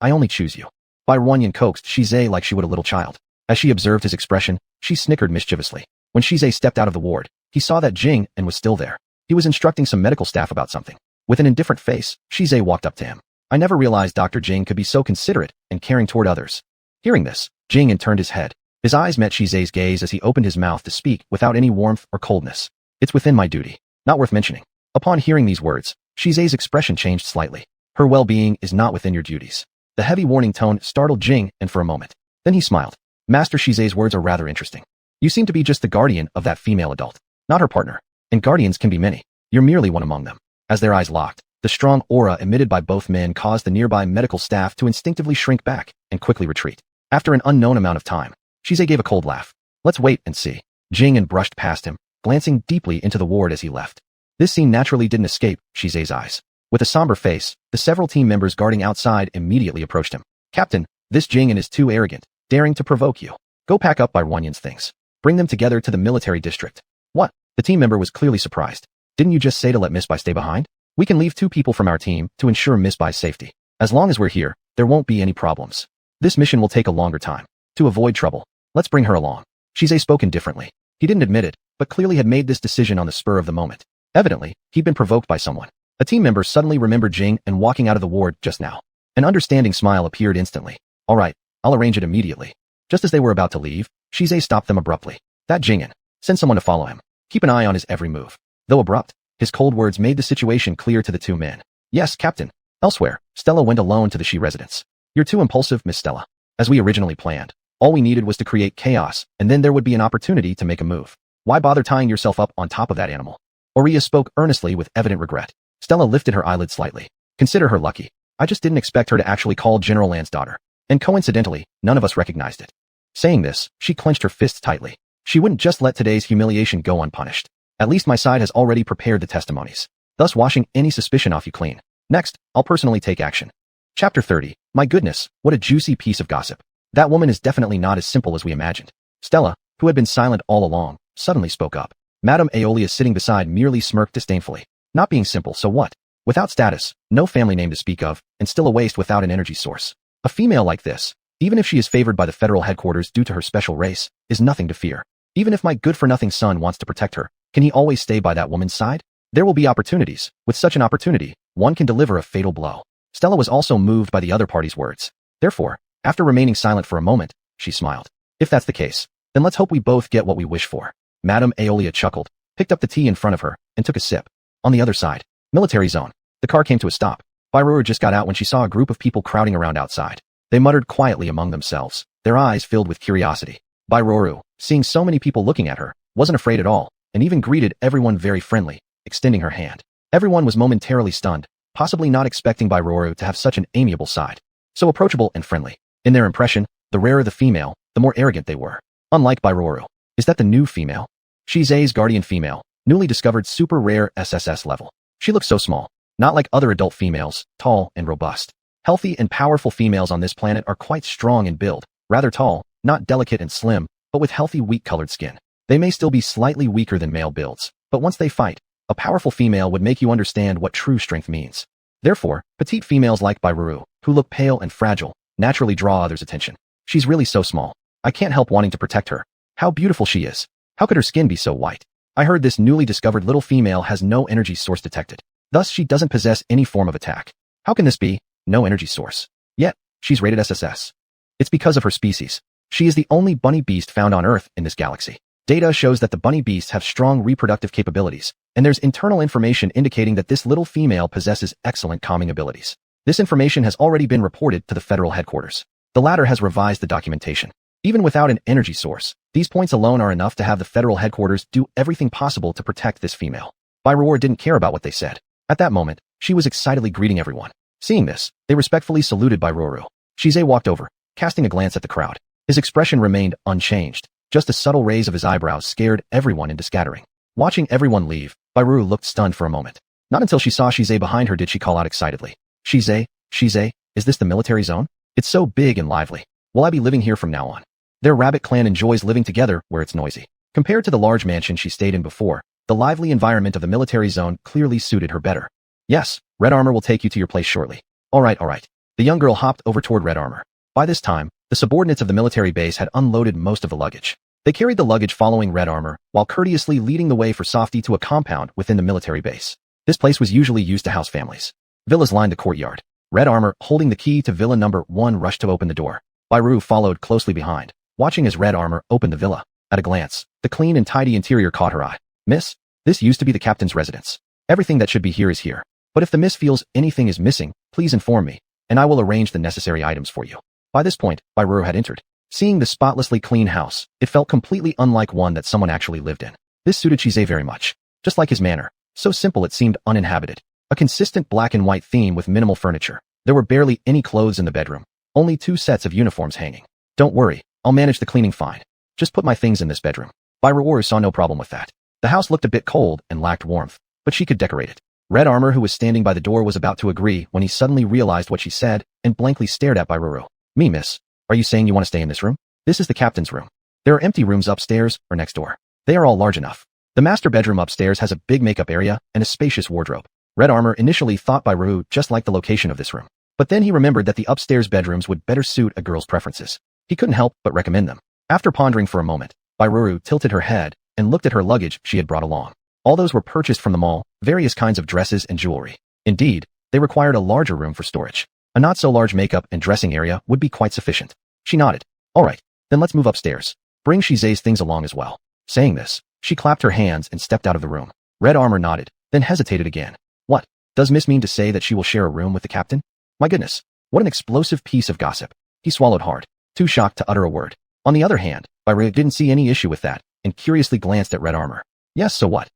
I only choose you. Bai Ruanyan coaxed Shize like she would a little child. As she observed his expression, she snickered mischievously. When Shize stepped out of the ward, he saw that Jing and was still there. He was instructing some medical staff about something. With an indifferent face, Shize walked up to him. I never realized Dr. Jing could be so considerate and caring toward others. Hearing this, Jing turned his head. His eyes met Shize's gaze as he opened his mouth to speak without any warmth or coldness. It's within my duty. Not worth mentioning. Upon hearing these words, Shize's expression changed slightly. Her well-being is not within your duties. The heavy warning tone startled Jing, and for a moment. Then he smiled. Master Shize's words are rather interesting. You seem to be just the guardian of that female adult, not her partner. And guardians can be many. You're merely one among them. As their eyes locked, the strong aura emitted by both men caused the nearby medical staff to instinctively shrink back and quickly retreat. After an unknown amount of time, Shize gave a cold laugh. Let's wait and see. Jing brushed past him, glancing deeply into the ward as he left. This scene naturally didn't escape Shize's eyes. With a somber face, the several team members guarding outside immediately approached him. Captain, this Jing is too arrogant, daring to provoke you. Go pack up Bai Ruanyan's things. Bring them together to the military district. What? The team member was clearly surprised. Didn't you just say to let Miss Bai stay behind? We can leave 2 people from our team to ensure Miss Bai's safety. As long as we're here, there won't be any problems. This mission will take a longer time. To avoid trouble, let's bring her along. Shize spoke indifferently. He didn't admit it, but clearly had made this decision on the spur of the moment. Evidently, he'd been provoked by someone. A team member suddenly remembered Jing walking out of the ward just now. An understanding smile appeared instantly. All right, I'll arrange it immediately. Just as they were about to leave, Shize stopped them abruptly. That Jing, send someone to follow him. Keep an eye on his every move. Though abrupt, his cold words made the situation clear to the 2 men. Yes, Captain. Elsewhere, Stella went alone to the Shi residence. You're too impulsive, Miss Stella. As we originally planned, all we needed was to create chaos, and then there would be an opportunity to make a move. Why bother tying yourself up on top of that animal? Aurea spoke earnestly with evident regret. Stella lifted her eyelid slightly. Consider her lucky. I just didn't expect her to actually call General Lan's daughter. And coincidentally, none of us recognized it. Saying this, she clenched her fists tightly. She wouldn't just let today's humiliation go unpunished. At least my side has already prepared the testimonies, thus washing any suspicion off you clean. Next, I'll personally take action. Chapter 30. My goodness, what a juicy piece of gossip. That woman is definitely not as simple as we imagined. Stella, who had been silent all along, suddenly spoke up. Madame Aeolia sitting beside merely smirked disdainfully. Not being simple, so what? Without status, no family name to speak of, and still a waste without an energy source. A female like this, even if she is favored by the federal headquarters due to her special race, is nothing to fear. Even if my good-for-nothing son wants to protect her, can he always stay by that woman's side? There will be opportunities. With such an opportunity, one can deliver a fatal blow. Stella was also moved by the other party's words. Therefore, after remaining silent for a moment, she smiled. If that's the case, then let's hope we both get what we wish for. Madame Aeolia chuckled, picked up the tea in front of her, and took a sip. On the other side, military zone. The car came to a stop. Bai Ruanyan just got out when she saw a group of people crowding around outside. They muttered quietly among themselves, their eyes filled with curiosity. Bai Ruanyan, seeing so many people looking at her, wasn't afraid at all, and even greeted everyone very friendly, extending her hand. Everyone was momentarily stunned, possibly not expecting Bai Ruanyan to have such an amiable side. So approachable and friendly. In their impression, the rarer the female, the more arrogant they were. Unlike Bai Ruanyan. Is that the new female? Shize's guardian female, newly discovered super rare SSS level. She looks so small. Not like other adult females, tall and robust. Healthy and powerful females on this planet are quite strong in build, rather tall, not delicate and slim, but with healthy wheat-colored skin. They may still be slightly weaker than male builds, but once they fight, a powerful female would make you understand what true strength means. Therefore, petite females like Bai Ruanyan, who look pale and fragile, naturally draw others' attention. She's really so small. I can't help wanting to protect her. How beautiful she is. How could her skin be so white? I heard this newly discovered little female has no energy source detected. Thus, she doesn't possess any form of attack. How can this be? No energy source. Yet, she's rated SSS. It's because of her species. She is the only bunny beast found on Earth in this galaxy. Data shows that the bunny beasts have strong reproductive capabilities, and there's internal information indicating that this little female possesses excellent calming abilities. This information has already been reported to the federal headquarters. The latter has revised the documentation. Even without an energy source, these points alone are enough to have the federal headquarters do everything possible to protect this female. Bai Ruanyan didn't care about what they said. At that moment, she was excitedly greeting everyone. Seeing this, they respectfully saluted Bai Ruanyan. Shize walked over, casting a glance at the crowd. His expression remained unchanged. Just a subtle raise of his eyebrows scared everyone into scattering. Watching everyone leave, Bairu looked stunned for a moment. Not until she saw Shize behind her did she call out excitedly. Shize, is this the military zone? It's so big and lively. Will I be living here from now on? Their rabbit clan enjoys living together where it's noisy. Compared to the large mansion she stayed in before, the lively environment of the military zone clearly suited her better. Yes, Red Armor will take you to your place shortly. All right. The young girl hopped over toward Red Armor. By this time, the subordinates of the military base had unloaded most of the luggage. They carried the luggage following Red Armor, while courteously leading the way for Softy to a compound within the military base. This place was usually used to house families. Villas lined the courtyard. Red Armor, holding the key to Villa number 1, rushed to open the door. Bairu followed closely behind, watching as Red Armor opened the villa. At a glance, the clean and tidy interior caught her eye. Miss, this used to be the captain's residence. Everything that should be here is here. But if the miss feels anything is missing, please inform me, and I will arrange the necessary items for you. By this point, Bairu had entered. Seeing the spotlessly clean house, it felt completely unlike one that someone actually lived in. This suited Shize very much. Just like his manner. So simple it seemed uninhabited. A consistent black and white theme with minimal furniture. There were barely any clothes in the bedroom. Only 2 sets of uniforms hanging. Don't worry, I'll manage the cleaning fine. Just put my things in this bedroom. Bairu saw no problem with that. The house looked a bit cold and lacked warmth, but she could decorate it. Red Armor, who was standing by the door, was about to agree when he suddenly realized what she said and blankly stared at Bairu. Me, miss. Are you saying you want to stay in this room? This is the captain's room. There are empty rooms upstairs or next door. They are all large enough. The master bedroom upstairs has a big makeup area and a spacious wardrobe. Red Armor initially thought Bairu just liked the location of this room. But then he remembered that the upstairs bedrooms would better suit a girl's preferences. He couldn't help but recommend them. After pondering for a moment, Bairu tilted her head and looked at her luggage she had brought along. All those were purchased from the mall, various kinds of dresses and jewelry. Indeed, they required a larger room for storage. A not-so-large makeup and dressing area would be quite sufficient. She nodded. All right, then let's move upstairs. Bring Shize's things along as well. Saying this, she clapped her hands and stepped out of the room. Red Armor nodded, then hesitated again. What? Does Miss mean to say that she will share a room with the captain? My goodness, what an explosive piece of gossip. He swallowed hard, too shocked to utter a word. On the other hand, Bairu didn't see any issue with that, and curiously glanced at Red Armor. Yes, so what?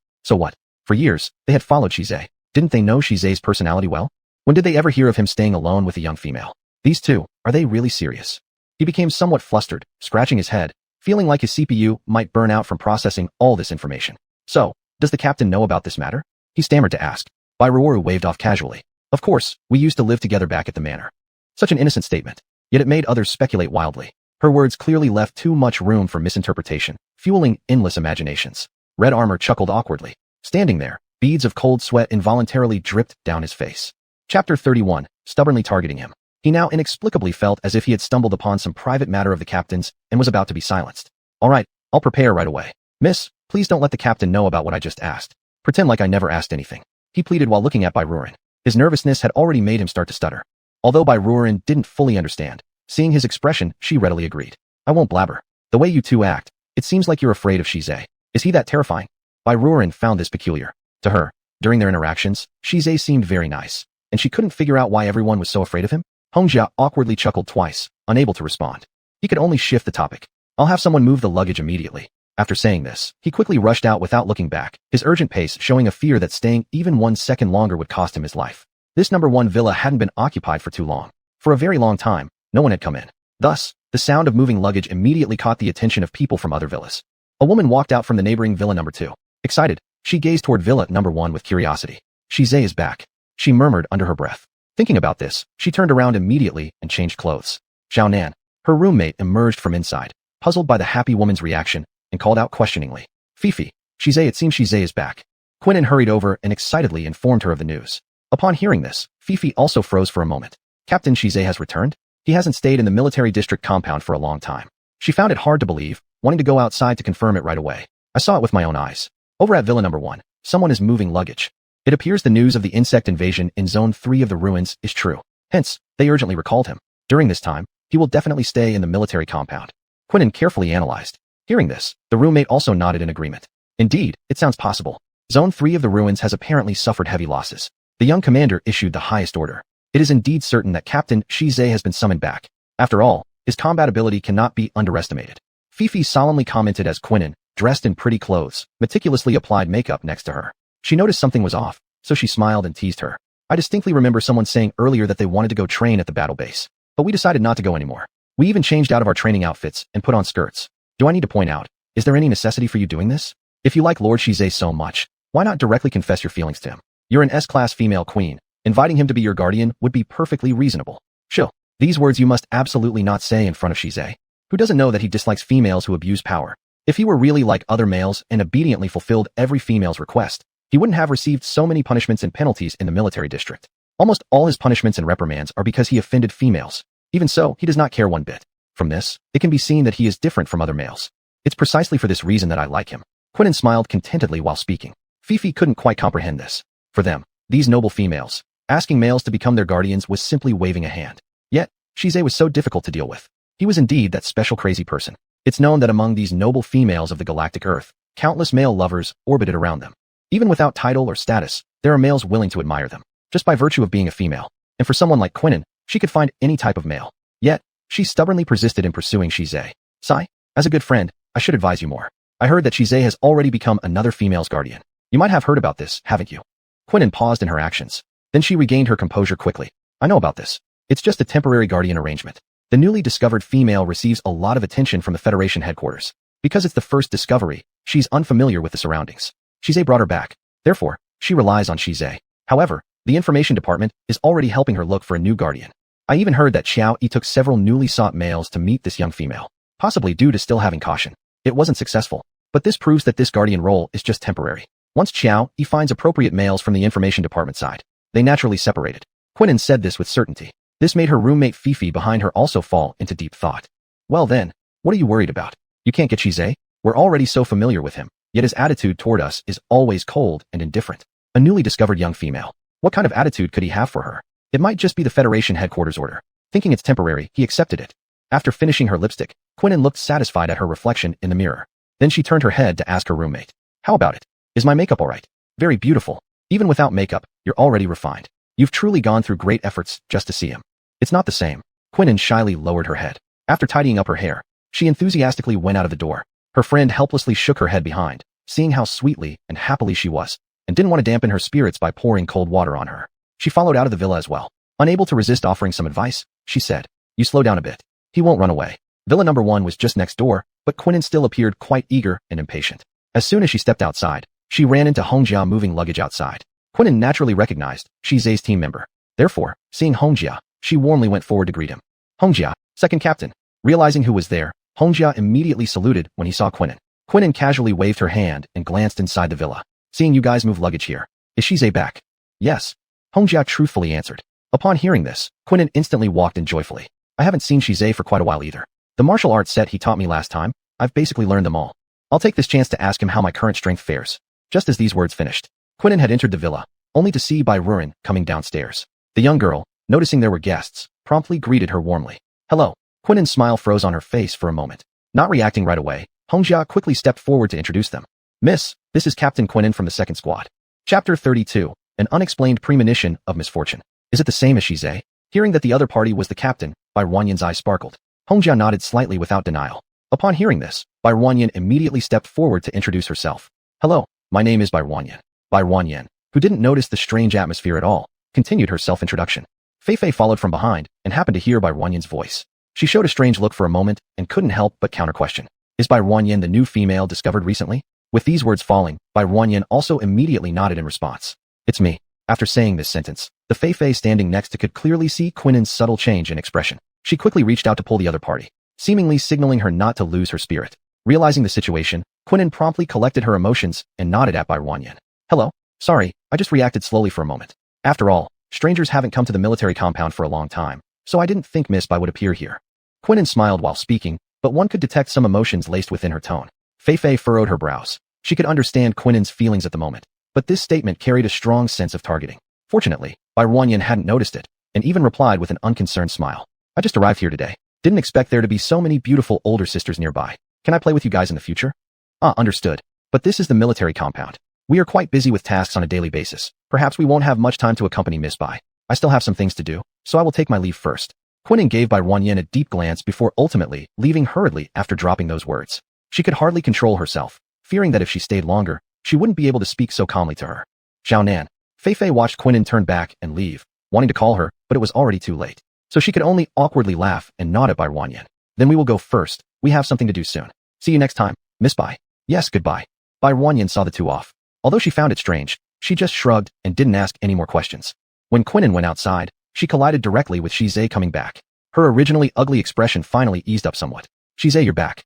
For years, they had followed Shize. Didn't they know Shize's personality well? When did they ever hear of him staying alone with a young female? These two, are they really serious? He became somewhat flustered, scratching his head, feeling like his CPU might burn out from processing all this information. So, does the captain know about this matter? He stammered to ask. Bairu waved off casually. Of course, we used to live together back at the manor. Such an innocent statement. Yet it made others speculate wildly. Her words clearly left too much room for misinterpretation, fueling endless imaginations. Red Armor chuckled awkwardly. Standing there, beads of cold sweat involuntarily dripped down his face. Chapter 31, stubbornly targeting him. He now inexplicably felt as if he had stumbled upon some private matter of the captain's and was about to be silenced. All right, I'll prepare right away. Miss, please don't let the captain know about what I just asked. Pretend like I never asked anything. He pleaded while looking at Bairu. His nervousness had already made him start to stutter. Although Bairu didn't fully understand, seeing his expression, she readily agreed. I won't blabber. The way you two act, it seems like you're afraid of Shize. Is he that terrifying? Bairu found this peculiar. To her, during their interactions, Shize seemed very nice, and she couldn't figure out why everyone was so afraid of him. Hongjia awkwardly chuckled twice, unable to respond. He could only shift the topic. I'll have someone move the luggage immediately. After saying this, he quickly rushed out without looking back, his urgent pace showing a fear that staying even 1 second longer would cost him his life. This number 1 villa hadn't been occupied for too long. For a very long time, no one had come in. Thus, the sound of moving luggage immediately caught the attention of people from other villas. A woman walked out from the neighboring villa number 2. Excited, she gazed toward villa number 1 with curiosity. Shize is back, she murmured under her breath. Thinking about this, she turned around immediately and changed clothes. Xiao Nan, her roommate, emerged from inside, puzzled by the happy woman's reaction, and called out questioningly. Fifi, Shize, it seems Shize is back. Quinnen hurried over and excitedly informed her of the news. Upon hearing this, Fifi also froze for a moment. Captain Shize has returned? He hasn't stayed in the military district compound for a long time. She found it hard to believe, wanting to go outside to confirm it right away. I saw it with my own eyes. Over at villa number 1, someone is moving luggage. It appears the news of the insect invasion in Zone 3 of the ruins is true. Hence, they urgently recalled him. During this time, he will definitely stay in the military compound. Quinnen carefully analyzed. Hearing this, the roommate also nodded in agreement. Indeed, it sounds possible. Zone 3 of the ruins has apparently suffered heavy losses. The young commander issued the highest order. It is indeed certain that Captain Shize has been summoned back. After all, his combat ability cannot be underestimated. Fifi solemnly commented as Quinnen, dressed in pretty clothes, meticulously applied makeup next to her. She noticed something was off, so she smiled and teased her. I distinctly remember someone saying earlier that they wanted to go train at the battle base. But we decided not to go anymore. We even changed out of our training outfits and put on skirts. Do I need to point out, is there any necessity for you doing this? If you like Lord Shize so much, why not directly confess your feelings to him? You're an S-class female queen. Inviting him to be your guardian would be perfectly reasonable. Chill. These words you must absolutely not say in front of Shize, who doesn't know that he dislikes females who abuse power. If he were really like other males and obediently fulfilled every female's request, he wouldn't have received so many punishments and penalties in the military district. Almost all his punishments and reprimands are because he offended females. Even so, he does not care one bit. From this, it can be seen that he is different from other males. It's precisely for this reason that I like him. Quinnen smiled contentedly while speaking. Fifi couldn't quite comprehend this. For them, these noble females, asking males to become their guardians was simply waving a hand. Yet, Shize was so difficult to deal with. He was indeed that special crazy person. It's known that among these noble females of the galactic Earth, countless male lovers orbited around them. Even without title or status, there are males willing to admire them, just by virtue of being a female. And for someone like Quinnen, she could find any type of male. Yet, she stubbornly persisted in pursuing Shize. Sai, as a good friend, I should advise you more. I heard that Shize has already become another female's guardian. You might have heard about this, haven't you? Quinnen paused in her actions. Then she regained her composure quickly. I know about this. It's just a temporary guardian arrangement. The newly discovered female receives a lot of attention from the Federation headquarters. Because it's the first discovery, she's unfamiliar with the surroundings. Shize brought her back. Therefore, she relies on Shize. However, the information department is already helping her look for a new guardian. I even heard that Xiao Yi took several newly sought males to meet this young female, possibly due to still having caution. It wasn't successful, but this proves that this guardian role is just temporary. Once Xiao Yi finds appropriate males from the information department side, they naturally separated. Quinnen said this with certainty. This made her roommate Fifi behind her also fall into deep thought. Well then, what are you worried about? You can't get Shize? We're already so familiar with him, yet his attitude toward us is always cold and indifferent. A newly discovered young female. What kind of attitude could he have for her? It might just be the Federation headquarters order. Thinking it's temporary, he accepted it. After finishing her lipstick, Quinnen looked satisfied at her reflection in the mirror. Then she turned her head to ask her roommate. How about it? Is my makeup alright? Very beautiful. Even without makeup, you're already refined. You've truly gone through great efforts just to see him. It's not the same. Quinnen shyly lowered her head. After tidying up her hair, she enthusiastically went out of the door. Her friend helplessly shook her head behind, seeing how sweetly and happily she was, and didn't want to dampen her spirits by pouring cold water on her. She followed out of the villa as well. Unable to resist offering some advice, she said, You slow down a bit. He won't run away. Villa number 1 was just next door, but Quinnen still appeared quite eager and impatient. As soon as she stepped outside, she ran into Hongjia moving luggage outside. Quinnen naturally recognized Shize's team member. Therefore, seeing Hongjia, she warmly went forward to greet him. Hongjia, second captain. Realizing who was there, Hongjia immediately saluted when he saw Quinnen. Quinnen casually waved her hand and glanced inside the villa. Seeing you guys move luggage here. Is Shize back? Yes. Hongjia truthfully answered. Upon hearing this, Quinnen instantly walked in joyfully. I haven't seen Shize for quite a while either. The martial arts set he taught me last time, I've basically learned them all. I'll take this chance to ask him how my current strength fares. Just as these words finished, Quinnen had entered the villa, only to see Bai Ruren coming downstairs. The young girl, noticing there were guests, promptly greeted her warmly. Hello. Quinnen's smile froze on her face for a moment. Not reacting right away, Hongjia quickly stepped forward to introduce them. Miss, this is Captain Quinnen from the 2nd Squad. Chapter 32, An Unexplained Premonition of Misfortune. Is it the same as Shize? Hearing that the other party was the captain, Bai Ruanyan's eyes sparkled. Hongjia nodded slightly without denial. Upon hearing this, Bai Ruanyan immediately stepped forward to introduce herself. Hello, my name is Bai Ruanyan. Bai Ruanyan, who didn't notice the strange atmosphere at all, continued her self-introduction. Fei followed from behind and happened to hear Bai Ruanyan's voice. She showed a strange look for a moment and couldn't help but counter-question. Is Bai Ruanyan the new female discovered recently? With these words falling, Bai Ruanyan also immediately nodded in response. It's me. After saying this sentence, the Fei standing next to could clearly see Quinnen's subtle change in expression. She quickly reached out to pull the other party, seemingly signaling her not to lose her spirit. Realizing the situation, Quinnen promptly collected her emotions and nodded at Bai Ruanyan. Hello. Sorry, I just reacted slowly for a moment. After all, strangers haven't come to the military compound for a long time, so I didn't think Miss Bai would appear here. Quinnen smiled while speaking, but one could detect some emotions laced within her tone. Fei furrowed her brows. She could understand Quinnen's feelings at the moment, but this statement carried a strong sense of targeting. Fortunately, Bai Ruanyan hadn't noticed it, and even replied with an unconcerned smile. I just arrived here today. Didn't expect there to be so many beautiful older sisters nearby. Can I play with you guys in the future? Understood. But this is the military compound. We are quite busy with tasks on a daily basis. Perhaps we won't have much time to accompany Miss Bai. I still have some things to do, so I will take my leave first. Quinnen gave Bai Ruanyan a deep glance before ultimately leaving hurriedly after dropping those words. She could hardly control herself, fearing that if she stayed longer, she wouldn't be able to speak so calmly to her. Xiaonan. Fei watched Quinnen turn back and leave, wanting to call her, but it was already too late. So she could only awkwardly laugh and nod at Bai Ruanyan. Then we will go first. We have something to do soon. See you next time, Miss Bai. Yes, goodbye. Bai Ruanyan saw the two off. Although she found it strange, she just shrugged and didn't ask any more questions. When Quinnen went outside, she collided directly with Shize coming back. Her originally ugly expression finally eased up somewhat. Shize, you're back.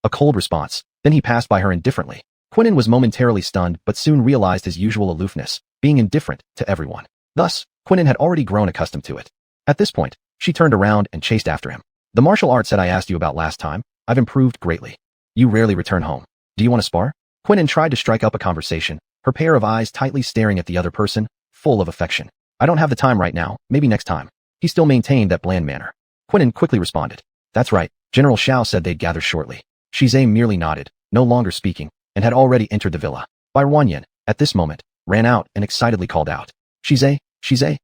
A cold response. Then he passed by her indifferently. Quinnen was momentarily stunned but soon realized his usual aloofness, being indifferent to everyone. Thus, Quinnen had already grown accustomed to it. At this point, she turned around and chased after him. The martial arts that I asked you about last time, I've improved greatly. You rarely return home. Do you want to spar? Quinnen tried to strike up a conversation, her pair of eyes tightly staring at the other person, full of affection. I don't have the time right now, maybe next time. He still maintained that bland manner. Quinnen quickly responded. That's right, General Xiao said they'd gather shortly. Shize merely nodded, no longer speaking, and had already entered the villa. Bai Ruanyan, at this moment, ran out and excitedly called out. Shize,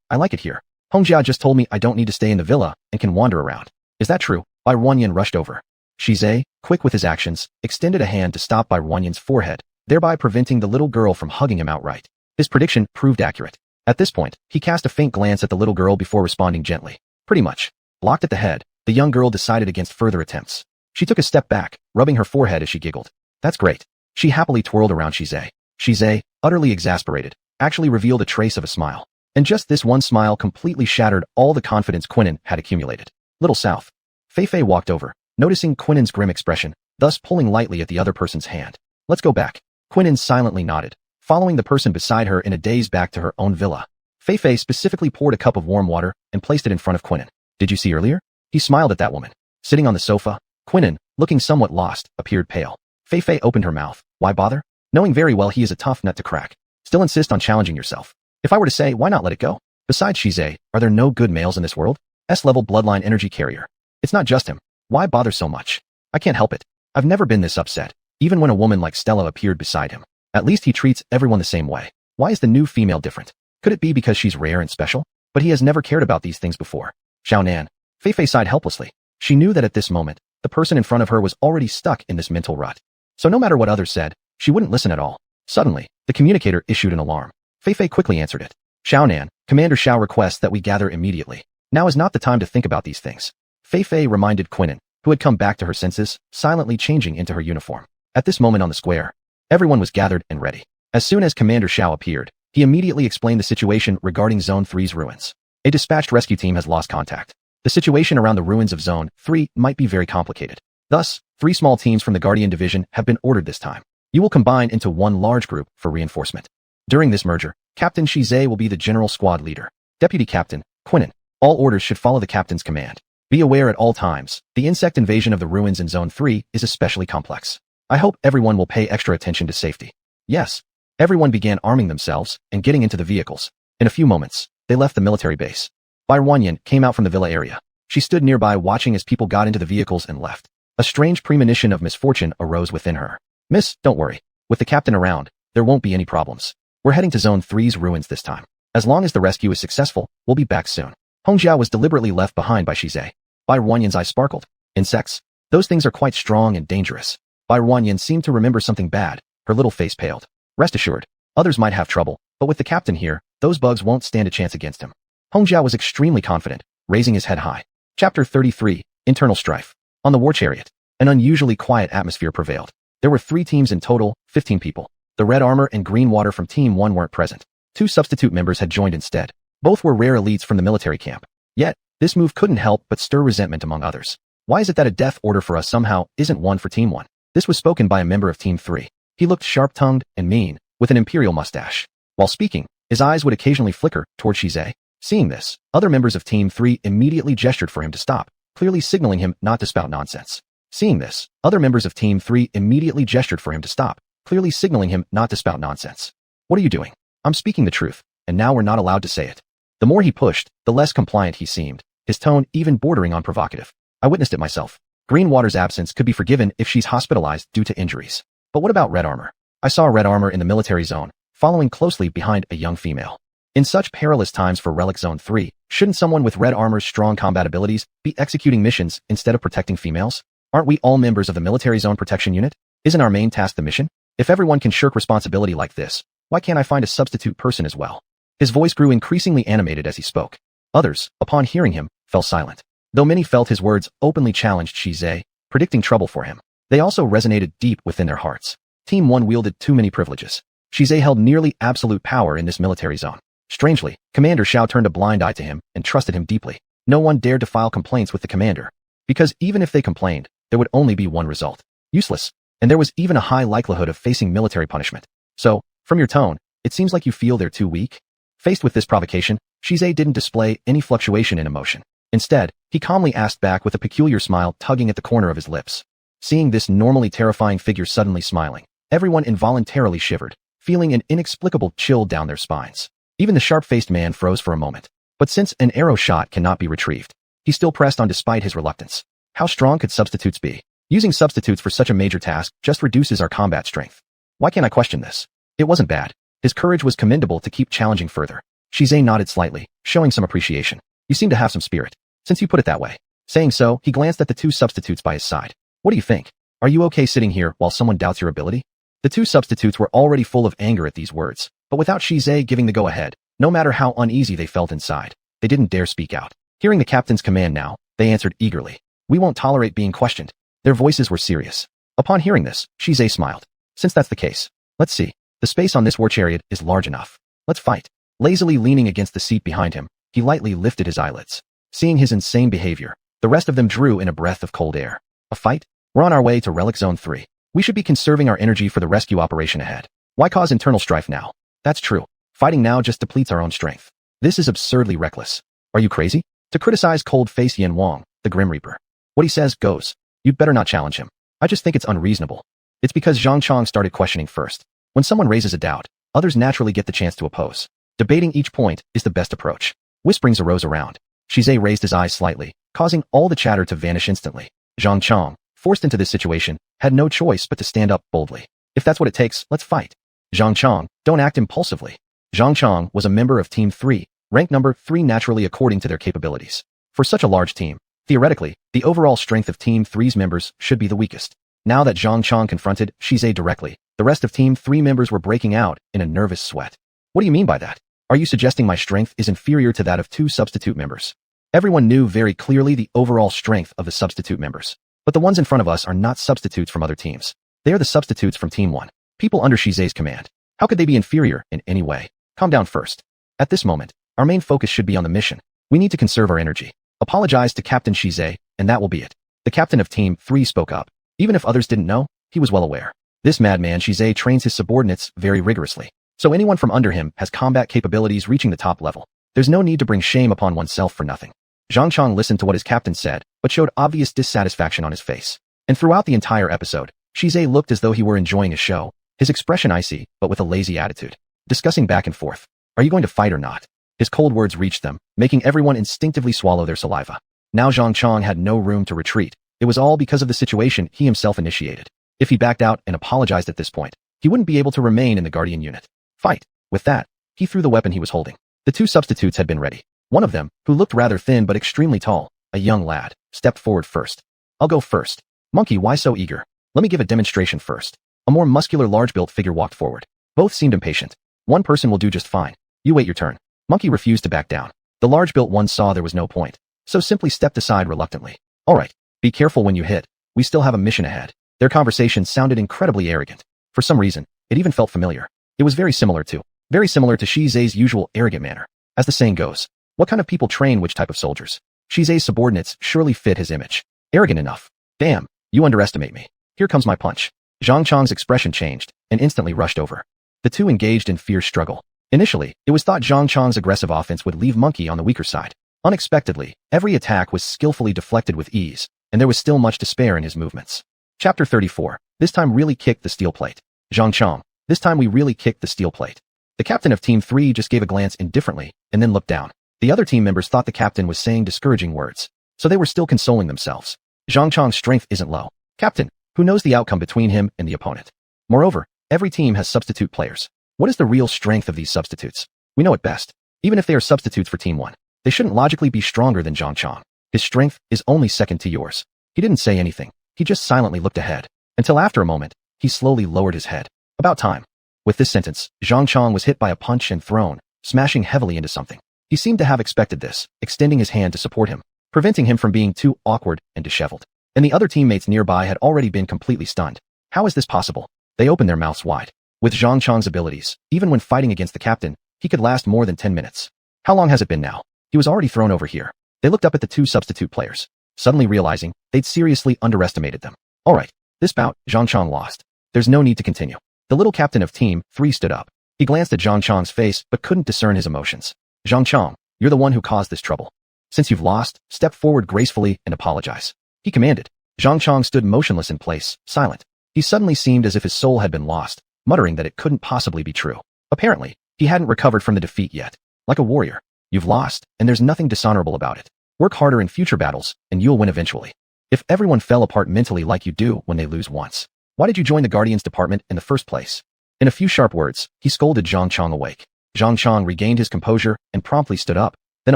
I like it here. Hongjia just told me I don't need to stay in the villa and can wander around. Is that true? Bai Ruanyan rushed over. Shize, quick with his actions, extended a hand to stop Bai Ruanyan's forehead, thereby preventing the little girl from hugging him outright. His prediction proved accurate. At this point, he cast a faint glance at the little girl before responding gently. Pretty much. Locked at the head, the young girl decided against further attempts. She took a step back, rubbing her forehead as she giggled. That's great. She happily twirled around Shize. Shize, utterly exasperated, actually revealed a trace of a smile. And just this one smile completely shattered all the confidence Quinnen had accumulated. Little South. Fei walked over, noticing Quinnen's grim expression, thus pulling lightly at the other person's hand. Let's go back. Quinnen silently nodded, following the person beside her in a daze back to her own villa. Fei specifically poured a cup of warm water and placed it in front of Quinnen. Did you see earlier? He smiled at that woman. Sitting on the sofa, Quinnen, looking somewhat lost, appeared pale. Fei opened her mouth. Why bother? Knowing very well he is a tough nut to crack. Still insist on challenging yourself. If I were to say, why not let it go? Besides Shize, are there no good males in this world? S-level bloodline energy carrier. It's not just him. Why bother so much? I can't help it. I've never been this upset, even when a woman like Stella appeared beside him. At least he treats everyone the same way. Why is the new female different? Could it be because she's rare and special? But he has never cared about these things before. Xiaonan. Fei sighed helplessly. She knew that at this moment, the person in front of her was already stuck in this mental rut. So no matter what others said, she wouldn't listen at all. Suddenly, the communicator issued an alarm. Fei quickly answered it. Xiaonan, Commander Xiao requests that we gather immediately. Now is not the time to think about these things. Fei reminded Quinnen, who had come back to her senses, silently changing into her uniform. At this moment on the square, everyone was gathered and ready. As soon as Commander Xiao appeared, he immediately explained the situation regarding Zone 3's ruins. A dispatched rescue team has lost contact. The situation around the ruins of Zone 3 might be very complicated. Thus, 3 small teams from the Guardian Division have been ordered this time. You will combine into one large group for reinforcement. During this merger, Captain Shize will be the general squad leader. Deputy Captain, Quinnen. All orders should follow the captain's command. Be aware at all times, the insect invasion of the ruins in Zone 3 is especially complex. I hope everyone will pay extra attention to safety. Yes. Everyone began arming themselves and getting into the vehicles. In a few moments, they left the military base. Bai Ruanyan came out from the villa area. She stood nearby watching as people got into the vehicles and left. A strange premonition of misfortune arose within her. Miss, don't worry. With the captain around, there won't be any problems. We're heading to Zone 3's ruins this time. As long as the rescue is successful, we'll be back soon. Hongjia was deliberately left behind by Shize. Bai Ruanyan's eyes sparkled. Insects? Those things are quite strong and dangerous. Bai Ruanyan seemed to remember something bad. Her little face paled. Rest assured, others might have trouble, but with the captain here, those bugs won't stand a chance against him. Hongjia was extremely confident, raising his head high. Chapter 33, Internal Strife. On the war chariot, an unusually quiet atmosphere prevailed. There were 3 teams in total, 15 people. The Red Armor and Green Water from Team 1 weren't present. 2 substitute members had joined instead. Both were rare elites from the military camp. Yet, this move couldn't help but stir resentment among others. Why is it that a death order for us somehow isn't one for Team 1? This was spoken by a member of Team 3. He looked sharp-tongued and mean, with an imperial mustache. While speaking, his eyes would occasionally flicker toward Shize. Seeing this, other members of Team 3 immediately gestured for him to stop, clearly signaling him not to spout nonsense. Seeing this, other members of Team 3 immediately gestured for him to stop, clearly signaling him not to spout nonsense. What are you doing? I'm speaking the truth, and now we're not allowed to say it. The more he pushed, the less compliant he seemed, his tone even bordering on provocative. I witnessed it myself. Greenwater's absence could be forgiven if she's hospitalized due to injuries. But what about Red Armor? I saw Red Armor in the military zone, following closely behind a young female. In such perilous times for Relic Zone 3, shouldn't someone with Red Armor's strong combat abilities be executing missions instead of protecting females? Aren't we all members of the military zone protection unit? Isn't our main task the mission? If everyone can shirk responsibility like this, why can't I find a substitute person as well? His voice grew increasingly animated as he spoke. Others, upon hearing him, fell silent. Though many felt his words openly challenged Shize, predicting trouble for him, they also resonated deep within their hearts. Team 1 wielded too many privileges. Shize held nearly absolute power in this military zone. Strangely, Commander Xiao turned a blind eye to him and trusted him deeply. No one dared to file complaints with the commander, because even if they complained, there would only be one result. Useless. And there was even a high likelihood of facing military punishment. So, from your tone, it seems like you feel they're too weak. Faced with this provocation, Shize didn't display any fluctuation in emotion. Instead, he calmly asked back with a peculiar smile tugging at the corner of his lips. Seeing this normally terrifying figure suddenly smiling, everyone involuntarily shivered, feeling an inexplicable chill down their spines. Even the sharp-faced man froze for a moment. But since an arrow shot cannot be retrieved, he still pressed on despite his reluctance. How strong could substitutes be? Using substitutes for such a major task just reduces our combat strength. Why can't I question this? It wasn't bad. His courage was commendable to keep challenging further. Shize nodded slightly, showing some appreciation. You seem to have some spirit, since you put it that way. Saying so, he glanced at the two substitutes by his side. What do you think? Are you okay sitting here while someone doubts your ability? The two substitutes were already full of anger at these words, but without Shize giving the go-ahead, no matter how uneasy they felt inside, they didn't dare speak out. Hearing the captain's command now, they answered eagerly. We won't tolerate being questioned. Their voices were serious. Upon hearing this, Shize smiled. Since that's the case, let's see. The space on this war chariot is large enough. Let's fight. Lazily leaning against the seat behind him, he lightly lifted his eyelids. Seeing his insane behavior, the rest of them drew in a breath of cold air. A fight? We're on our way to Relic Zone 3. We should be conserving our energy for the rescue operation ahead. Why cause internal strife now? That's true. Fighting now just depletes our own strength. This is absurdly reckless. Are you crazy? To criticize cold-faced Yen Wang, the Grim Reaper. What he says goes. You'd better not challenge him. I just think it's unreasonable. It's because Zhang Chong started questioning first. When someone raises a doubt, others naturally get the chance to oppose. Debating each point is the best approach. Whisperings arose around. Shize raised his eyes slightly, causing all the chatter to vanish instantly. Zhang Chong, forced into this situation, had no choice but to stand up boldly. If that's what it takes, let's fight. Zhang Chong, don't act impulsively. Zhang Chong was a member of Team 3, ranked number 3 naturally according to their capabilities. For such a large team, theoretically, the overall strength of Team 3's members should be the weakest. Now that Zhang Chong confronted Shize directly, the rest of Team 3 members were breaking out in a nervous sweat. What do you mean by that? Are you suggesting my strength is inferior to that of 2 substitute members? Everyone knew very clearly the overall strength of the substitute members. But the ones in front of us are not substitutes from other teams. They are the substitutes from Team 1, people under Shize's command. How could they be inferior in any way? Calm down first. At this moment, our main focus should be on the mission. We need to conserve our energy. Apologize to Captain Shize, and that will be it. The captain of Team 3 spoke up. Even if others didn't know, he was well aware. This madman Shize trains his subordinates very rigorously. So anyone from under him has combat capabilities reaching the top level. There's no need to bring shame upon oneself for nothing. Zhang Chong listened to what his captain said, but showed obvious dissatisfaction on his face. And throughout the entire episode, Shize looked as though he were enjoying a show, his expression icy, but with a lazy attitude. Discussing back and forth. Are you going to fight or not? His cold words reached them, making everyone instinctively swallow their saliva. Now Zhang Chong had no room to retreat. It was all because of the situation he himself initiated. If he backed out and apologized at this point, he wouldn't be able to remain in the Guardian unit. Fight. With that, he threw the weapon he was holding. The 2 substitutes had been ready. One of them, who looked rather thin but extremely tall, a young lad, stepped forward first. I'll go first. Monkey, why so eager? Let me give a demonstration first. A more muscular large-built figure walked forward. Both seemed impatient. One person will do just fine. You wait your turn. Monkey refused to back down. The large-built one saw there was no point, so simply stepped aside reluctantly. All right, be careful when you hit. We still have a mission ahead. Their conversation sounded incredibly arrogant. For some reason, it even felt familiar. It was very similar to Shize's usual arrogant manner. As the saying goes, what kind of people train which type of soldiers? Shize's subordinates surely fit his image. Arrogant enough. Damn, you underestimate me. Here comes my punch. Zhang Chong's expression changed and instantly rushed over. The 2 engaged in fierce struggle. Initially, it was thought Zhang Chong's aggressive offense would leave Monkey on the weaker side. Unexpectedly, every attack was skillfully deflected with ease, and there was still much to spare in his movements. Chapter 34. This time really kicked the steel plate. Zhang Chong. This time we really kicked the steel plate. The captain of Team 3 just gave a glance indifferently and then looked down. The other team members thought the captain was saying discouraging words, so they were still consoling themselves. Zhang Chong's strength isn't low. Captain, who knows the outcome between him and the opponent? Moreover, every team has substitute players. What is the real strength of these substitutes? We know it best. Even if they are substitutes for Team 1, they shouldn't logically be stronger than Zhang Chong. His strength is only second to yours. He didn't say anything. He just silently looked ahead. Until after a moment, he slowly lowered his head. About time. With this sentence, Zhang Chong was hit by a punch and thrown, smashing heavily into something. He seemed to have expected this, extending his hand to support him, preventing him from being too awkward and disheveled. And the other teammates nearby had already been completely stunned. How is this possible? They opened their mouths wide. With Zhang Chang's abilities, even when fighting against the captain, he could last more than 10 minutes. How long has it been now? He was already thrown over here. They looked up at the two substitute players, suddenly realizing they'd seriously underestimated them. Alright, this bout, Zhang Chang lost. There's no need to continue. The little captain of Team 3 stood up. He glanced at Zhang Chang's face but couldn't discern his emotions. Zhang Chang, you're the one who caused this trouble. Since you've lost, step forward gracefully and apologize. He commanded. Zhang Chang stood motionless in place, silent. He suddenly seemed as if his soul had been lost, muttering that it couldn't possibly be true. Apparently, he hadn't recovered from the defeat yet. Like a warrior, you've lost, and there's nothing dishonorable about it. Work harder in future battles, and you'll win eventually. If everyone fell apart mentally like you do when they lose once, why did you join the Guardians department in the first place? In a few sharp words, he scolded Zhang Chang awake. Zhang Chang regained his composure and promptly stood up, then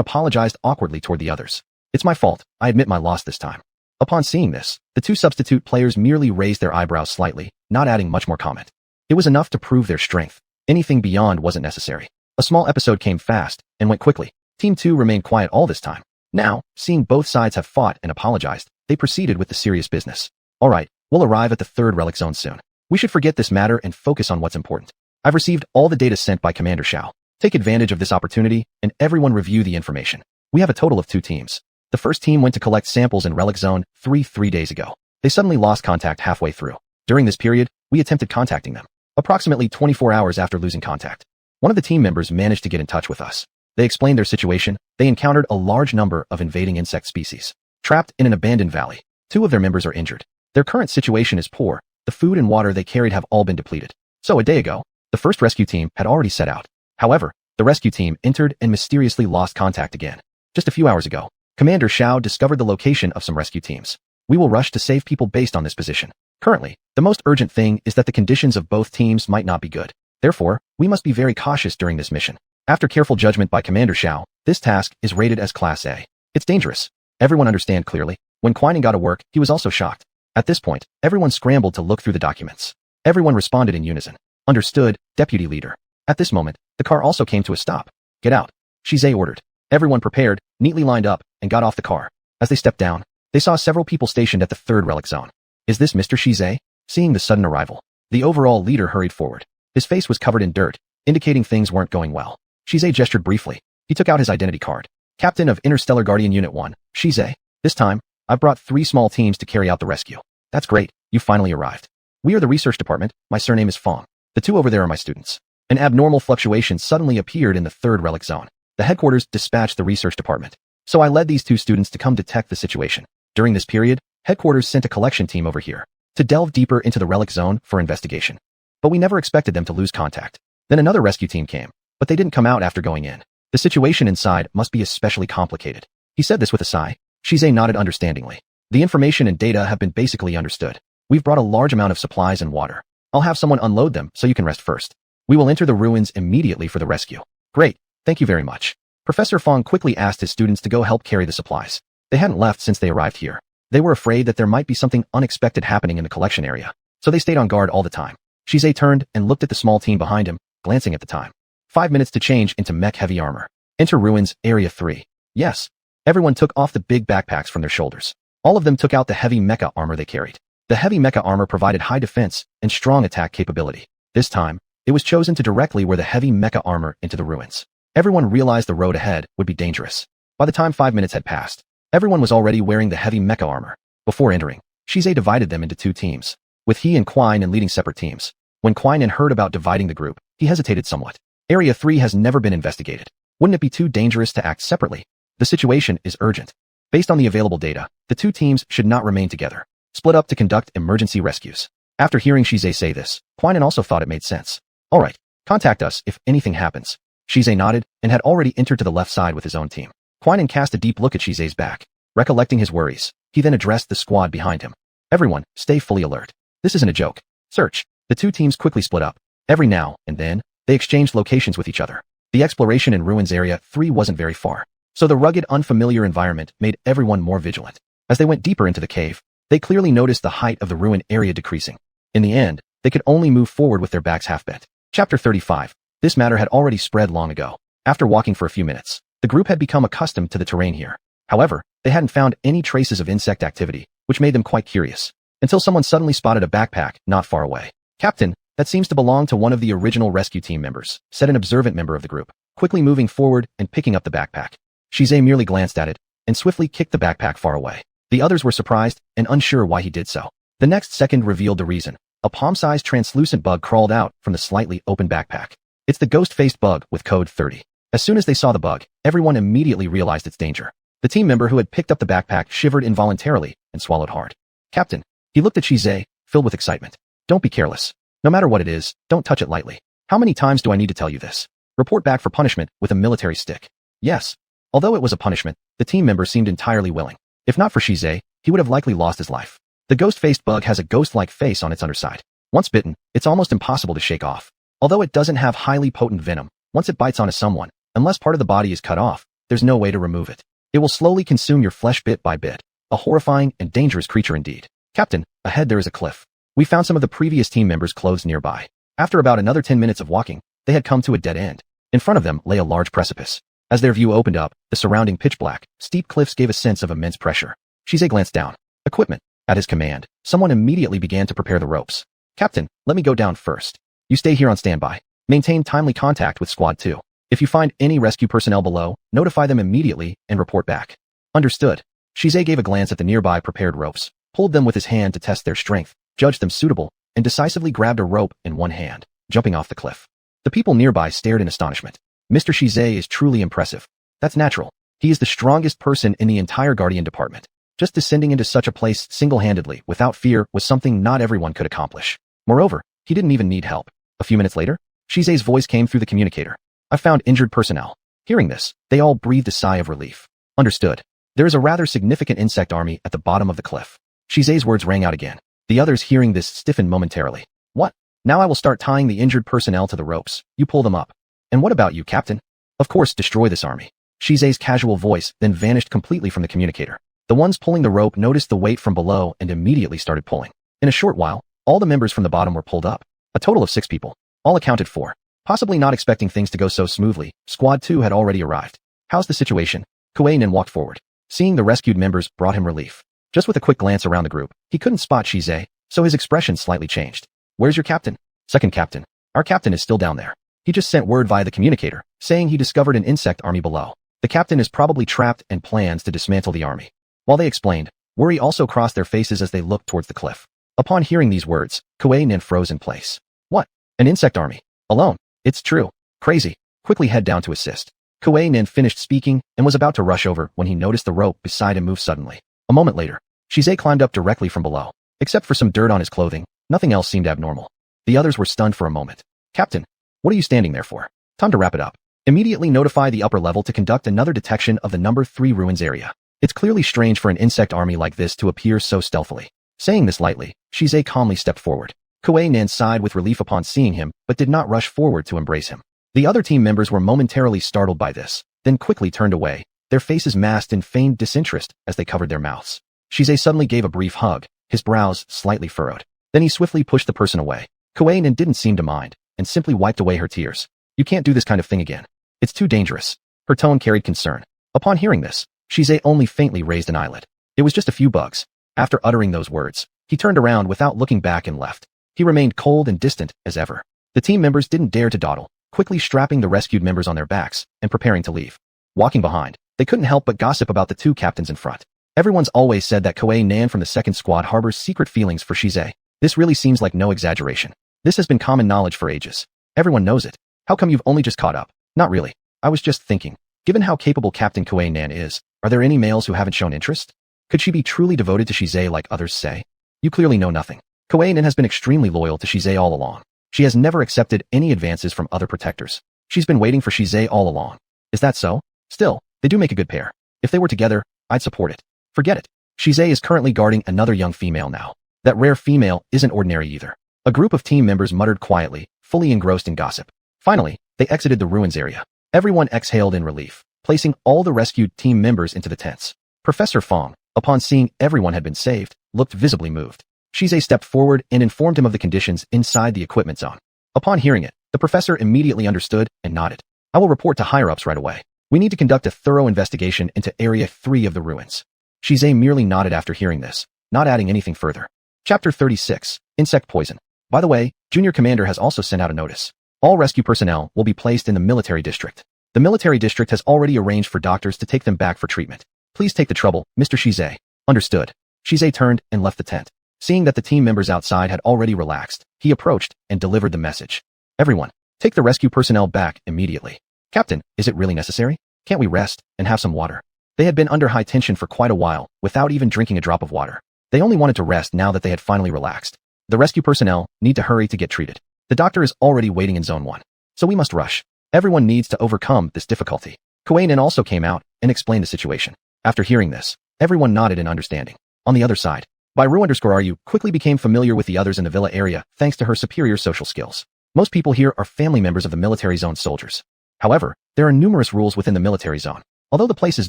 apologized awkwardly toward the others. It's my fault, I admit my loss this time. Upon seeing this, the two substitute players merely raised their eyebrows slightly, not adding much more comment. It was enough to prove their strength. Anything beyond wasn't necessary. A small episode came fast and went quickly. Team 2 remained quiet all this time. Now, seeing both sides have fought and apologized, they proceeded with the serious business. Alright, we'll arrive at the third relic zone soon. We should forget this matter and focus on what's important. I've received all the data sent by Commander Xiao. Take advantage of this opportunity, and everyone review the information. We have a total of 2 teams. The first team went to collect samples in Relic Zone 3 days ago. They suddenly lost contact halfway through. During this period, we attempted contacting them. Approximately 24 hours after losing contact, one of the team members managed to get in touch with us. They explained their situation. They encountered a large number of invading insect species, trapped in an abandoned valley. 2 of their members are injured. Their current situation is poor. The food and water they carried have all been depleted. So a day ago, the first rescue team had already set out. However, the rescue team entered and mysteriously lost contact again. Just a few hours ago, Commander Xiao discovered the location of some rescue teams. We will rush to save people based on this position. Currently, the most urgent thing is that the conditions of both teams might not be good. Therefore, we must be very cautious during this mission. After careful judgment by Commander Xiao, this task is rated as Class A. It's dangerous. Everyone understand clearly. When Quining got to work, he was also shocked. At this point, everyone scrambled to look through the documents. Everyone responded in unison. Understood, Deputy Leader. At this moment, the car also came to a stop. Get out, Shize ordered. Everyone prepared, neatly lined up, and got off the car. As they stepped down, they saw several people stationed at the third relic zone. Is this Mr. Shize? Seeing the sudden arrival, the overall leader hurried forward. His face was covered in dirt, indicating things weren't going well. Shize gestured briefly. He took out his identity card. Captain of Interstellar Guardian Unit 1, Shize. This time, I've brought 3 small teams to carry out the rescue. That's great, you finally arrived. We are the research department, my surname is Fong. The 2 over there are my students. An abnormal fluctuation suddenly appeared in the third relic zone. The headquarters dispatched the research department. So I led these 2 students to come detect the situation. During this period, headquarters sent a collection team over here to delve deeper into the relic zone for investigation. But we never expected them to lose contact. Then another rescue team came, but they didn't come out after going in. The situation inside must be especially complicated. He said this with a sigh. Shize nodded understandingly. The information and data have been basically understood. We've brought a large amount of supplies and water. I'll have someone unload them so you can rest first. We will enter the ruins immediately for the rescue. Great, thank you very much. Professor Fong quickly asked his students to go help carry the supplies. They hadn't left since they arrived here. They were afraid that there might be something unexpected happening in the collection area, so they stayed on guard all the time. Shize turned and looked at the small team behind him, glancing at the time. 5 minutes to change into mech heavy armor. Enter ruins, area 3. Yes. Everyone took off the big backpacks from their shoulders. All of them took out the heavy mecha armor they carried. The heavy mecha armor provided high defense and strong attack capability. This time, it was chosen to directly wear the heavy mecha armor into the ruins. Everyone realized the road ahead would be dangerous. By the time 5 minutes had passed, everyone was already wearing the heavy mecha armor. Before entering, Shize divided them into 2 teams, with he and Quine leading separate teams. When Quine heard about dividing the group, he hesitated somewhat. Area 3 has never been investigated. Wouldn't it be too dangerous to act separately? The situation is urgent. Based on the available data, the 2 teams should not remain together. Split up to conduct emergency rescues. After hearing Shize say this, Quine also thought it made sense. Alright, contact us if anything happens. Shize nodded and had already entered to the left side with his own team. Quine cast a deep look at Shize's back. Recollecting his worries, he then addressed the squad behind him. Everyone, stay fully alert. This isn't a joke. Search. The 2 teams quickly split up. Every now and then, they exchanged locations with each other. The exploration in ruins area 3 wasn't very far, so the rugged, unfamiliar environment made everyone more vigilant. As they went deeper into the cave, they clearly noticed the height of the ruin area decreasing. In the end, they could only move forward with their backs half bent. Chapter 35. This matter had already spread long ago. After walking for a few minutes, the group had become accustomed to the terrain here. However, they hadn't found any traces of insect activity, which made them quite curious, until someone suddenly spotted a backpack not far away. Captain, that seems to belong to one of the original rescue team members, said an observant member of the group, quickly moving forward and picking up the backpack. Shizai merely glanced at it and swiftly kicked the backpack far away. The others were surprised and unsure why he did so. The next second revealed the reason. A palm-sized translucent bug crawled out from the slightly open backpack. It's the ghost-faced bug with code 30. As soon as they saw the bug, everyone immediately realized its danger. The team member who had picked up the backpack shivered involuntarily and swallowed hard. Captain, he looked at Shizai, filled with excitement. Don't be careless. No matter what it is, don't touch it lightly. How many times do I need to tell you this? Report back for punishment with a military stick. Yes. Although it was a punishment, the team member seemed entirely willing. If not for Shizai, he would have likely lost his life. The ghost-faced bug has a ghost-like face on its underside. Once bitten, it's almost impossible to shake off. Although it doesn't have highly potent venom, once it bites onto someone, unless part of the body is cut off, there's no way to remove it. It will slowly consume your flesh bit by bit. A horrifying and dangerous creature indeed. Captain, ahead there is a cliff. We found some of the previous team members' clothes nearby. After about another 10 minutes of walking, they had come to a dead end. In front of them lay a large precipice. As their view opened up, the surrounding pitch-black, steep cliffs gave a sense of immense pressure. Shizai glanced down. Equipment. At his command, someone immediately began to prepare the ropes. Captain, let me go down first. You stay here on standby. Maintain timely contact with Squad 2. If you find any rescue personnel below, notify them immediately and report back. Understood. Shizai gave a glance at the nearby prepared ropes, pulled them with his hand to test their strength, judged them suitable, and decisively grabbed a rope in one hand, jumping off the cliff. The people nearby stared in astonishment. Mr. Shizai is truly impressive. That's natural. He is the strongest person in the entire Guardian department. Just descending into such a place single-handedly, without fear, was something not everyone could accomplish. Moreover, he didn't even need help. A few minutes later, Shizai's voice came through the communicator. I found injured personnel. Hearing this, they all breathed a sigh of relief. Understood. There is a rather significant insect army at the bottom of the cliff. Shizai's words rang out again. The others hearing this stiffened momentarily. What? Now I will start tying the injured personnel to the ropes. You pull them up. And what about you, Captain? Of course, destroy this army. Shizai's casual voice then vanished completely from the communicator. The ones pulling the rope noticed the weight from below and immediately started pulling. In a short while, all the members from the bottom were pulled up. A total of 6 people. All accounted for. Possibly not expecting things to go so smoothly, Squad 2 had already arrived. How's the situation? Kuei-nin walked forward. Seeing the rescued members brought him relief. Just with a quick glance around the group, he couldn't spot Shizai, so his expression slightly changed. Where's your captain? Second captain. Our captain is still down there. He just sent word via the communicator, saying he discovered an insect army below. The captain is probably trapped and plans to dismantle the army. While they explained, worry also crossed their faces as they looked towards the cliff. Upon hearing these words, Kuei-nin froze in place. What? An insect army? Alone? It's true. Crazy. Quickly head down to assist. Kuei-nin finished speaking and was about to rush over when he noticed the rope beside him move suddenly. A moment later, Shizai climbed up directly from below. Except for some dirt on his clothing, nothing else seemed abnormal. The others were stunned for a moment. Captain, what are you standing there for? Time to wrap it up. Immediately notify the upper level to conduct another detection of the number 3 ruins area. It's clearly strange for an insect army like this to appear so stealthily. Saying this lightly, Shizai calmly stepped forward. Kuei-nin sighed with relief upon seeing him, but did not rush forward to embrace him. The other team members were momentarily startled by this, then quickly turned away, their faces masked in feigned disinterest as they covered their mouths. Shizai suddenly gave a brief hug, his brows slightly furrowed. Then he swiftly pushed the person away. Kuei-nin didn't seem to mind, and simply wiped away her tears. You can't do this kind of thing again. It's too dangerous. Her tone carried concern. Upon hearing this, Shizai only faintly raised an eyelid. It was just a few bugs. After uttering those words, he turned around without looking back and left. He remained cold and distant as ever. The team members didn't dare to dawdle, quickly strapping the rescued members on their backs and preparing to leave. Walking behind, they couldn't help but gossip about the 2 captains in front. Everyone's always said that Kuei-nin from the 2nd Squad harbors secret feelings for Shizai. This really seems like no exaggeration. This has been common knowledge for ages. Everyone knows it. How come you've only just caught up? Not really. I was just thinking. Given how capable Captain Kuei-nin is, are there any males who haven't shown interest? Could she be truly devoted to Shizai like others say? You clearly know nothing. Kuei-nin has been extremely loyal to Shizai all along. She has never accepted any advances from other protectors. She's been waiting for Shizai all along. Is that so? Still, they do make a good pair. If they were together, I'd support it. Forget it. Shizai is currently guarding another young female now. That rare female isn't ordinary either. A group of team members muttered quietly, fully engrossed in gossip. Finally, they exited the ruins area. Everyone exhaled in relief, placing all the rescued team members into the tents. Professor Fong, upon seeing everyone had been saved, looked visibly moved. Shizai stepped forward and informed him of the conditions inside the equipment zone. Upon hearing it, the professor immediately understood and nodded. I will report to higher-ups right away. We need to conduct a thorough investigation into Area 3 of the ruins. Shizai merely nodded after hearing this, not adding anything further. Chapter 36, Insect Poison. By the way, Junior Commander has also sent out a notice. All rescue personnel will be placed in the military district. The military district has already arranged for doctors to take them back for treatment. Please take the trouble, Mr. Shize. Understood. Shize turned and left the tent. Seeing that the team members outside had already relaxed, he approached and delivered the message. Everyone, take the rescue personnel back immediately. Captain, is it really necessary? Can't we rest and have some water? They had been under high tension for quite a while, without even drinking a drop of water. They only wanted to rest now that they had finally relaxed. The rescue personnel need to hurry to get treated. The doctor is already waiting in Zone 1. So we must rush. Everyone needs to overcome this difficulty. Kuei-nin also came out and explained the situation. After hearing this, everyone nodded in understanding. On the other side, Bairu_RU quickly became familiar with the others in the villa area thanks to her superior social skills. Most people here are family members of the military zone soldiers. However, there are numerous rules within the military zone. Although the place is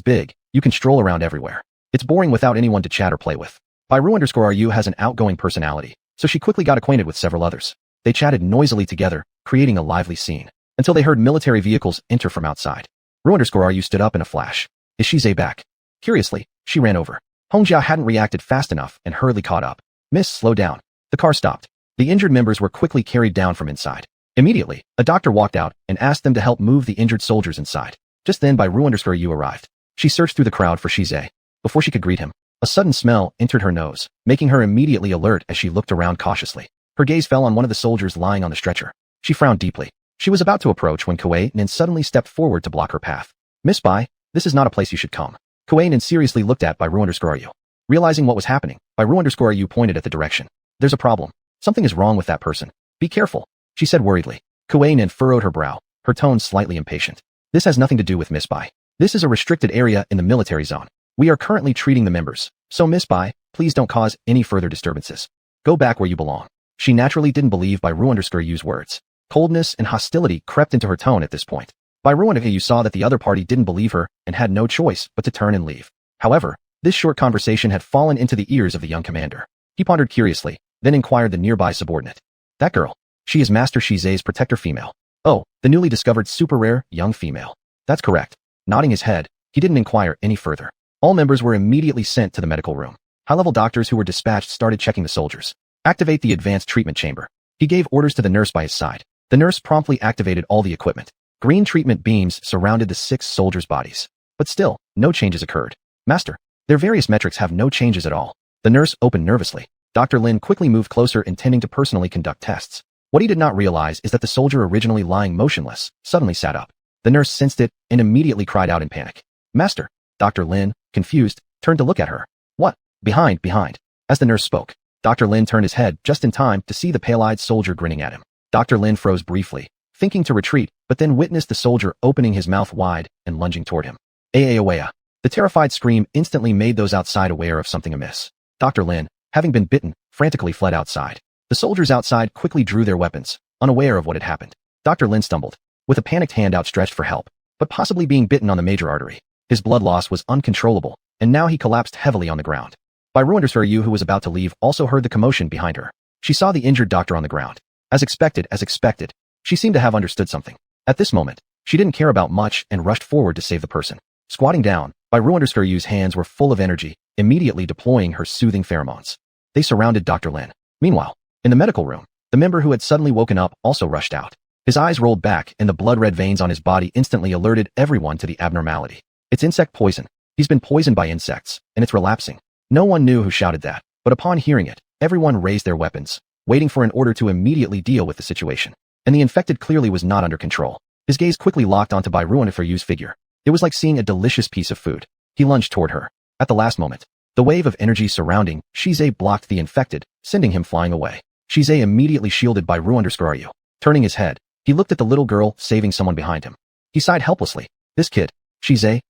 big, you can stroll around everywhere. It's boring without anyone to chat or play with. Bairu_RU has an outgoing personality, so she quickly got acquainted with several others. They chatted noisily together, creating a lively scene, until they heard military vehicles enter from outside. Ru_RU stood up in a flash. Is Shize back? Curiously, she ran over. Hongjia hadn't reacted fast enough and hurriedly caught up. Miss, slow down. The car stopped. The injured members were quickly carried down from inside. Immediately, a doctor walked out and asked them to help move the injured soldiers inside. Just then Bairu_RU arrived. She searched through the crowd for Shize. Before she could greet him, a sudden smell entered her nose, making her immediately alert as she looked around cautiously. Her gaze fell on one of the soldiers lying on the stretcher. She frowned deeply. She was about to approach when Kuei-nin suddenly stepped forward to block her path. Miss Bai, this is not a place you should come. Kuei-nin seriously looked at Bairu_RU. Realizing what was happening, Bairu_RU pointed at the direction. There's a problem. Something is wrong with that person. Be careful, she said worriedly. Kuei-nin furrowed her brow, her tone slightly impatient. This has nothing to do with Miss Bai. This is a restricted area in the military zone. We are currently treating the members, so Miss Bai, please don't cause any further disturbances. Go back where you belong. She naturally didn't believe Bairu_RU's words. Coldness and hostility crept into her tone at this point. Bairu saw that the other party didn't believe her and had no choice but to turn and leave. However, this short conversation had fallen into the ears of the young commander. He pondered curiously, then inquired the nearby subordinate. That girl. She is Master Shize's protector female. Oh, the newly discovered super rare young female. That's correct. Nodding his head, he didn't inquire any further. All members were immediately sent to the medical room. High-level doctors who were dispatched started checking the soldiers. Activate the advanced treatment chamber. He gave orders to the nurse by his side. The nurse promptly activated all the equipment. Green treatment beams surrounded the 6 soldiers' bodies. But still, no changes occurred. Master, their various metrics have no changes at all. The nurse opened nervously. Dr. Lin quickly moved closer intending to personally conduct tests. What he did not realize is that the soldier originally lying motionless suddenly sat up. The nurse sensed it and immediately cried out in panic. Master, Dr. Lin, confused, turned to look at her. What? Behind. As the nurse spoke, Dr. Lin turned his head just in time to see the pale-eyed soldier grinning at him. Dr. Lin froze briefly, thinking to retreat, but then witnessed the soldier opening his mouth wide and lunging toward him. Awaya. The terrified scream instantly made those outside aware of something amiss. Dr. Lin, having been bitten, frantically fled outside. The soldiers outside quickly drew their weapons, unaware of what had happened. Dr. Lin stumbled, with a panicked hand outstretched for help, but possibly being bitten on the major artery. His blood loss was uncontrollable, and now he collapsed heavily on the ground. Bairu_RU, who was about to leave, also heard the commotion behind her. She saw the injured doctor on the ground. As expected, she seemed to have understood something. At this moment, she didn't care about much and rushed forward to save the person. Squatting down, Bairu_RU's hands were full of energy, immediately deploying her soothing pheromones. They surrounded Dr. Lin. Meanwhile, in the medical room, the member who had suddenly woken up also rushed out. His eyes rolled back and the blood-red veins on his body instantly alerted everyone to the abnormality. It's insect poison. He's been poisoned by insects, and it's relapsing. No one knew who shouted that, but upon hearing it, everyone raised their weapons, waiting for an order to immediately deal with the situation. And the infected clearly was not under control. His gaze quickly locked onto Bairu_RU's figure. It was like seeing a delicious piece of food. He lunged toward her. At the last moment, the wave of energy surrounding Shize blocked the infected, sending him flying away. Shize immediately shielded Bairu_RU. Turning his head, he looked at the little girl saving someone behind him. He sighed helplessly. This kid, Shize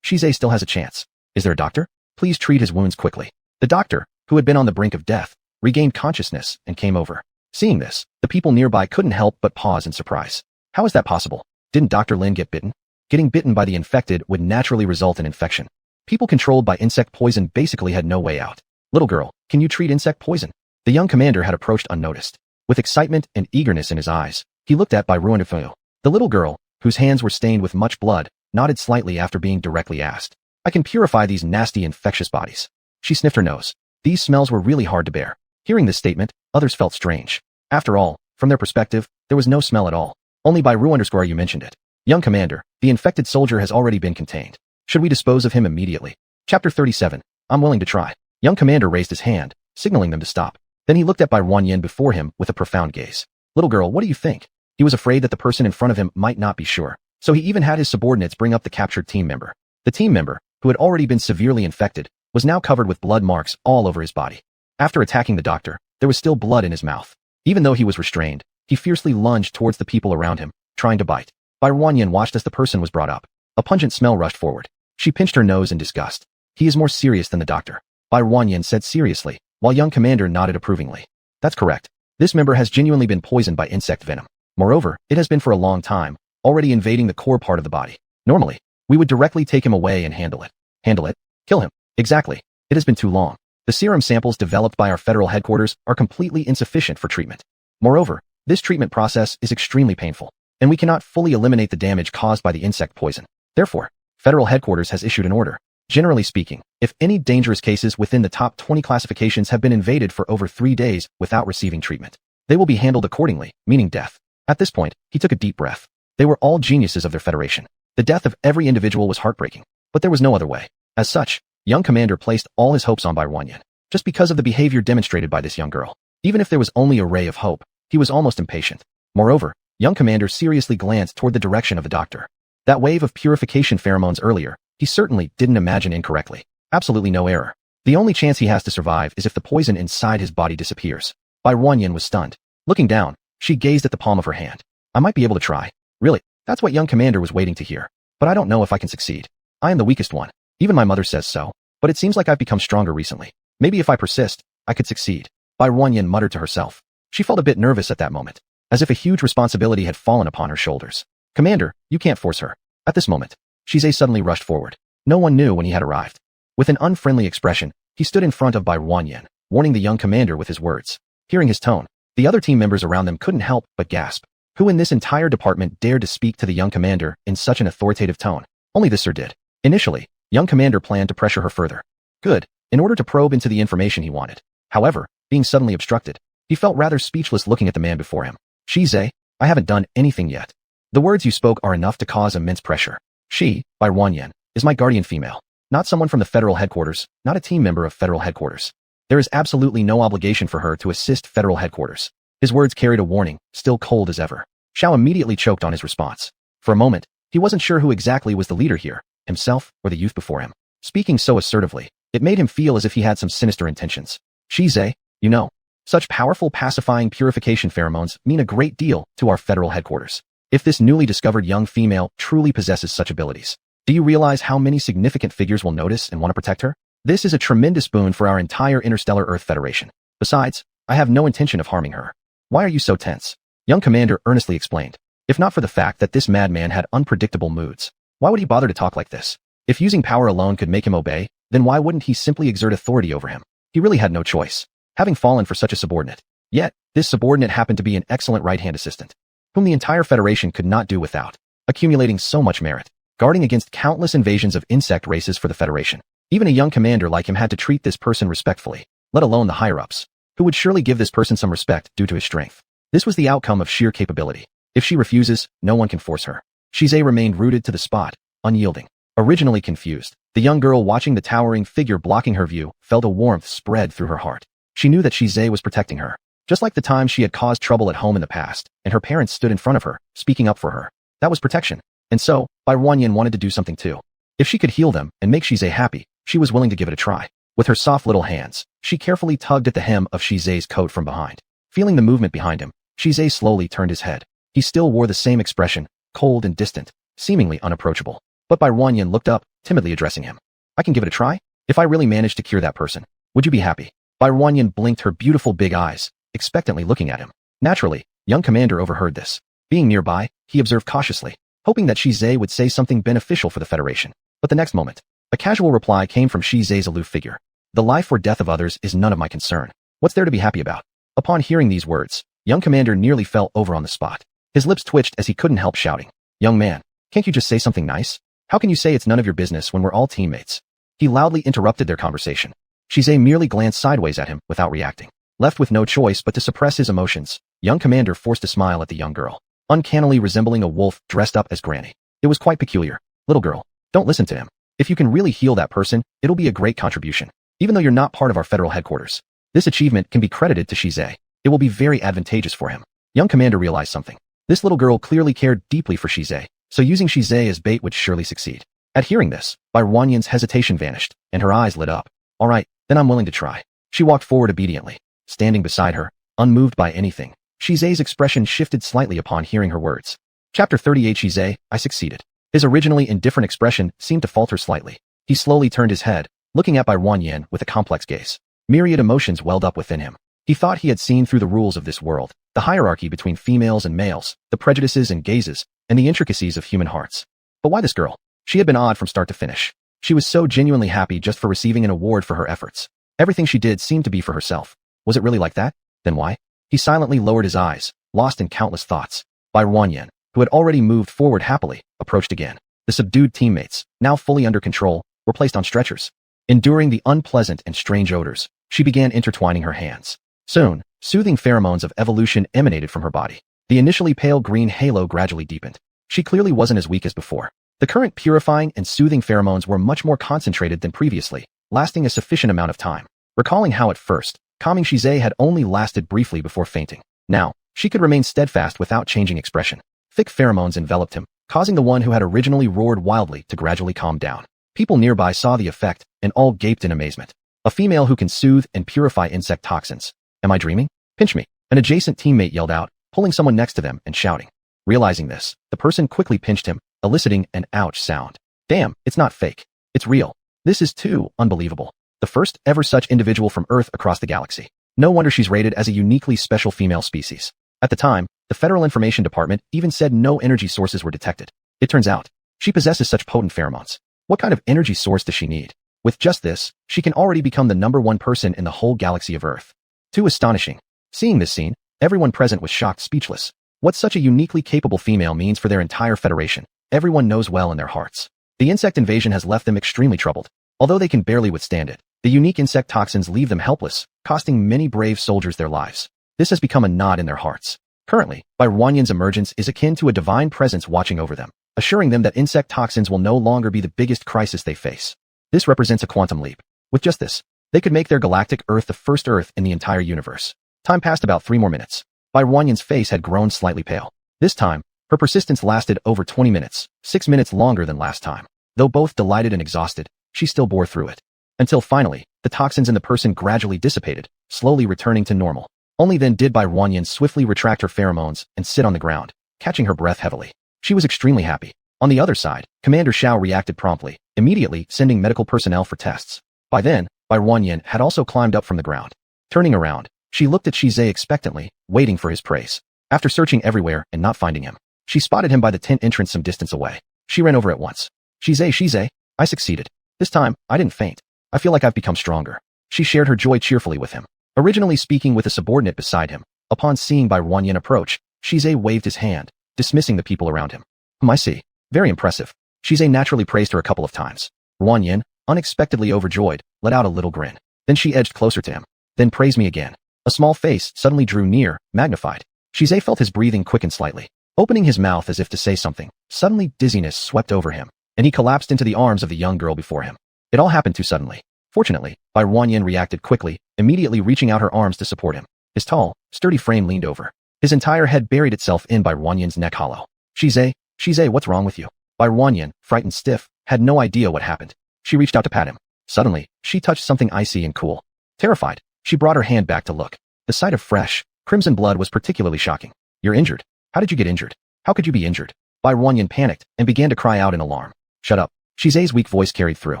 still has a chance. Is there a doctor? Please treat his wounds quickly. The doctor, who had been on the brink of death, regained consciousness and came over. Seeing this, the people nearby couldn't help but pause in surprise. How is that possible? Didn't Dr. Lin get bitten? Getting bitten by the infected would naturally result in infection. People controlled by insect poison basically had no way out. Little girl, can you treat insect poison? The young commander had approached unnoticed. With excitement and eagerness in his eyes, he looked at Bairu_RU. The little girl, whose hands were stained with much blood, nodded slightly after being directly asked. I can purify these nasty infectious bodies. She sniffed her nose. These smells were really hard to bear. Hearing this statement, others felt strange. After all, From their perspective, there was no smell at all. Only by Ru_ you mentioned it. Young Commander, the infected soldier has already been contained. Should we dispose of him immediately? Chapter 37. I'm willing to try. Young Commander raised his hand, signaling them to stop. Then he looked at Bai Ruanyin before him with a profound gaze. Little girl, what do you think? He was afraid that the person in front of him might not be sure. So he even had his subordinates bring up the captured team member. The team member, who had already been severely infected, was now covered with blood marks all over his body. After attacking the doctor, there was still blood in his mouth. Even though he was restrained, he fiercely lunged towards the people around him, trying to bite. Bai Ruanyin watched as the person was brought up. A pungent smell rushed forward. She pinched her nose in disgust. He is more serious than the doctor. Bai Ruanyin said seriously, while young Commander nodded approvingly. That's correct. This member has genuinely been poisoned by insect venom. Moreover, it has been for a long time, already invading the core part of the body. Normally, we would directly take him away and handle it. Handle it? Kill him. Exactly. It has been too long. The serum samples developed by our federal headquarters are completely insufficient for treatment. Moreover, this treatment process is extremely painful, and we cannot fully eliminate the damage caused by the insect poison. Therefore, federal headquarters has issued an order. Generally speaking, if any dangerous cases within the top 20 classifications have been invaded for over 3 days without receiving treatment, they will be handled accordingly, meaning death. At this point, he took a deep breath. They were all geniuses of their federation. The death of every individual was heartbreaking, but there was no other way. As such, young Commander placed all his hopes on Bai Ruanyin, just because of the behavior demonstrated by this young girl. Even if there was only a ray of hope, he was almost impatient. Moreover, young Commander seriously glanced toward the direction of the doctor. That wave of purification pheromones earlier, he certainly didn't imagine incorrectly. Absolutely no error. The only chance he has to survive is if the poison inside his body disappears. Bai Ruanyin was stunned. Looking down, she gazed at the palm of her hand. I might be able to try. Really, that's what young Commander was waiting to hear. But I don't know if I can succeed. I am the weakest one. Even my mother says so. But it seems like I've become stronger recently. Maybe if I persist, I could succeed. Bai Ruanyin muttered to herself. She felt a bit nervous at that moment, as if a huge responsibility had fallen upon her shoulders. Commander, you can't force her. At this moment, Shizai suddenly rushed forward. No one knew when he had arrived. With an unfriendly expression, he stood in front of Bai Ruanyin, warning the young Commander with his words. Hearing his tone, the other team members around them couldn't help but gasp. Who in this entire department dared to speak to the young Commander in such an authoritative tone? Only this sir did. Initially, young Commander planned to pressure her further. Good, in order to probe into the information he wanted. However, being suddenly obstructed, he felt rather speechless looking at the man before him. Shizai, I haven't done anything yet. The words you spoke are enough to cause immense pressure. She, Bai Ruanyin, is my guardian female. Not someone from the federal headquarters, not a team member of federal headquarters. There is absolutely no obligation for her to assist federal headquarters. His words carried a warning, still cold as ever. Xiao immediately choked on his response. For a moment, he wasn't sure who exactly was the leader here, himself or the youth before him. Speaking so assertively, it made him feel as if he had some sinister intentions. Shizai, you know, such powerful pacifying purification pheromones mean a great deal to our federal headquarters. If this newly discovered young female truly possesses such abilities, do you realize how many significant figures will notice and want to protect her? This is a tremendous boon for our entire interstellar Earth Federation. Besides, I have no intention of harming her. Why are you so tense? Young Commander earnestly explained. If not for the fact that this madman had unpredictable moods, why would he bother to talk like this? If using power alone could make him obey, then why wouldn't he simply exert authority over him? He really had no choice, having fallen for such a subordinate. Yet, this subordinate happened to be an excellent right-hand assistant, whom the entire Federation could not do without, accumulating so much merit, guarding against countless invasions of insect races for the Federation. Even a young commander like him had to treat this person respectfully, let alone the higher-ups, who would surely give this person some respect due to his strength. This was the outcome of sheer capability. If she refuses, no one can force her. Shizai remained rooted to the spot, unyielding. Originally confused, the young girl watching the towering figure blocking her view felt a warmth spread through her heart. She knew that Shizai was protecting her, just like the time she had caused trouble at home in the past, and her parents stood in front of her, speaking up for her. That was protection. And so, Bai Ruanyin wanted to do something too. If she could heal them and make Shizai happy, she was willing to give it a try. With her soft little hands, she carefully tugged at the hem of Shizai's coat from behind. Feeling the movement behind him, Shizai slowly turned his head. He still wore the same expression, cold and distant, seemingly unapproachable. But Bai Ruanyin looked up, timidly addressing him. I can give it a try? If I really manage to cure that person, would you be happy? Bai Ruanyin blinked her beautiful big eyes, expectantly looking at him. Naturally, young commander overheard this. Being nearby, he observed cautiously, hoping that Shizai would say something beneficial for the Federation. But the next moment, a casual reply came from Shizai's aloof figure. The life or death of others is none of my concern. What's there to be happy about? Upon hearing these words, young commander nearly fell over on the spot. His lips twitched as he couldn't help shouting. Young man, can't you just say something nice? How can you say it's none of your business when we're all teammates? He loudly interrupted their conversation. Shizai merely glanced sideways at him without reacting. Left with no choice but to suppress his emotions, Young commander forced a smile at the young girl, uncannily resembling a wolf dressed up as Granny. It was quite peculiar. Little girl, don't listen to him. If you can really heal that person, it'll be a great contribution. Even though you're not part of our federal headquarters, this achievement can be credited to Shize. It will be very advantageous for him. Young commander realized something. This little girl clearly cared deeply for Shize, so using Shize as bait would surely succeed. At hearing this, Bai Ruanyan's hesitation vanished, and her eyes lit up. All right, then I'm willing to try. She walked forward obediently, standing beside her, unmoved by anything. Shize's expression shifted slightly upon hearing her words. Chapter 38 Shize, I succeeded. His originally indifferent expression seemed to falter slightly. He slowly turned his head, looking at Bai Ruanyan with a complex gaze. Myriad emotions welled up within him. He thought he had seen through the rules of this world, the hierarchy between females and males, the prejudices and gazes, and the intricacies of human hearts. But why this girl? She had been odd from start to finish. She was so genuinely happy just for receiving an award for her efforts. Everything she did seemed to be for herself. Was it really like that? Then why? He silently lowered his eyes, lost in countless thoughts. Bai Ruanyan, who had already moved forward happily, approached again. The subdued teammates, now fully under control, were placed on stretchers. Enduring the unpleasant and strange odors, she began intertwining her hands. Soon, soothing pheromones of evolution emanated from her body. The initially pale green halo gradually deepened. She clearly wasn't as weak as before. The current purifying and soothing pheromones were much more concentrated than previously, lasting a sufficient amount of time. Recalling how at first, calming Shize had only lasted briefly before fainting. Now, she could remain steadfast without changing expression. Thick pheromones enveloped him, causing the one who had originally roared wildly to gradually calm down. People nearby saw the effect, and all gaped in amazement. A female who can soothe and purify insect toxins. Am I dreaming? Pinch me. An adjacent teammate yelled out, pulling someone next to them and shouting. Realizing this, the person quickly pinched him, eliciting an ouch sound. Damn, it's not fake. It's real. This is too unbelievable. The first ever such individual from Earth across the galaxy. No wonder she's rated as a uniquely special female species. At the time, the Federal Information Department even said no energy sources were detected. It turns out, she possesses such potent pheromones. What kind of energy source does she need? With just this, she can already become the #1 person in the whole galaxy of Earth. Too astonishing. Seeing this scene, everyone present was shocked speechless. What such a uniquely capable female means for their entire federation, everyone knows well in their hearts. The insect invasion has left them extremely troubled. Although they can barely withstand it, the unique insect toxins leave them helpless, costing many brave soldiers their lives. This has become a knot in their hearts. Currently, Bai Ruanyan's emergence is akin to a divine presence watching over them, assuring them that insect toxins will no longer be the biggest crisis they face. This represents a quantum leap. With just this, they could make their galactic Earth the first Earth in the entire universe. Time passed about 3 more minutes. Bai Ruanyan's face had grown slightly pale. This time, her persistence lasted over 20 minutes, 6 minutes longer than last time. Though both delighted and exhausted, she still bore through it. Until finally, the toxins in the person gradually dissipated, slowly returning to normal. Only then did Bai Ruanyan swiftly retract her pheromones and sit on the ground, catching her breath heavily. She was extremely happy. On the other side, Commander Xiao reacted promptly, immediately sending medical personnel for tests. By then, Bai Ruanyan had also climbed up from the ground. Turning around, she looked at Shize expectantly, waiting for his praise. After searching everywhere and not finding him, she spotted him by the tent entrance some distance away. She ran over at once. Shize, I succeeded. This time, I didn't faint. I feel like I've become stronger. She shared her joy cheerfully with him. Originally speaking with a subordinate beside him, upon seeing Bai Ruanyan approach, Shize waved his hand, dismissing the people around him. I see. Very impressive. Shize naturally praised her a couple of times. Ruanyan, unexpectedly overjoyed, let out a little grin. Then she edged closer to him. Then praised me again. A small face suddenly drew near, magnified. Shize felt his breathing quicken slightly. Opening his mouth as if to say something, suddenly dizziness swept over him, and he collapsed into the arms of the young girl before him. It all happened too suddenly. Fortunately, Bai Ruanyan reacted quickly, immediately reaching out her arms to support him. His tall, sturdy frame leaned over. His entire head buried itself in Bai Ruanyan's neck hollow. Shize, what's wrong with you? Bai Ruanyan, frightened stiff, had no idea what happened. She reached out to pat him. Suddenly, she touched something icy and cool. Terrified, she brought her hand back to look. The sight of fresh, crimson blood was particularly shocking. You're injured. How did you get injured? How could you be injured? Bai Ruanyan panicked and began to cry out in alarm. Shut up. Shize's weak voice carried through.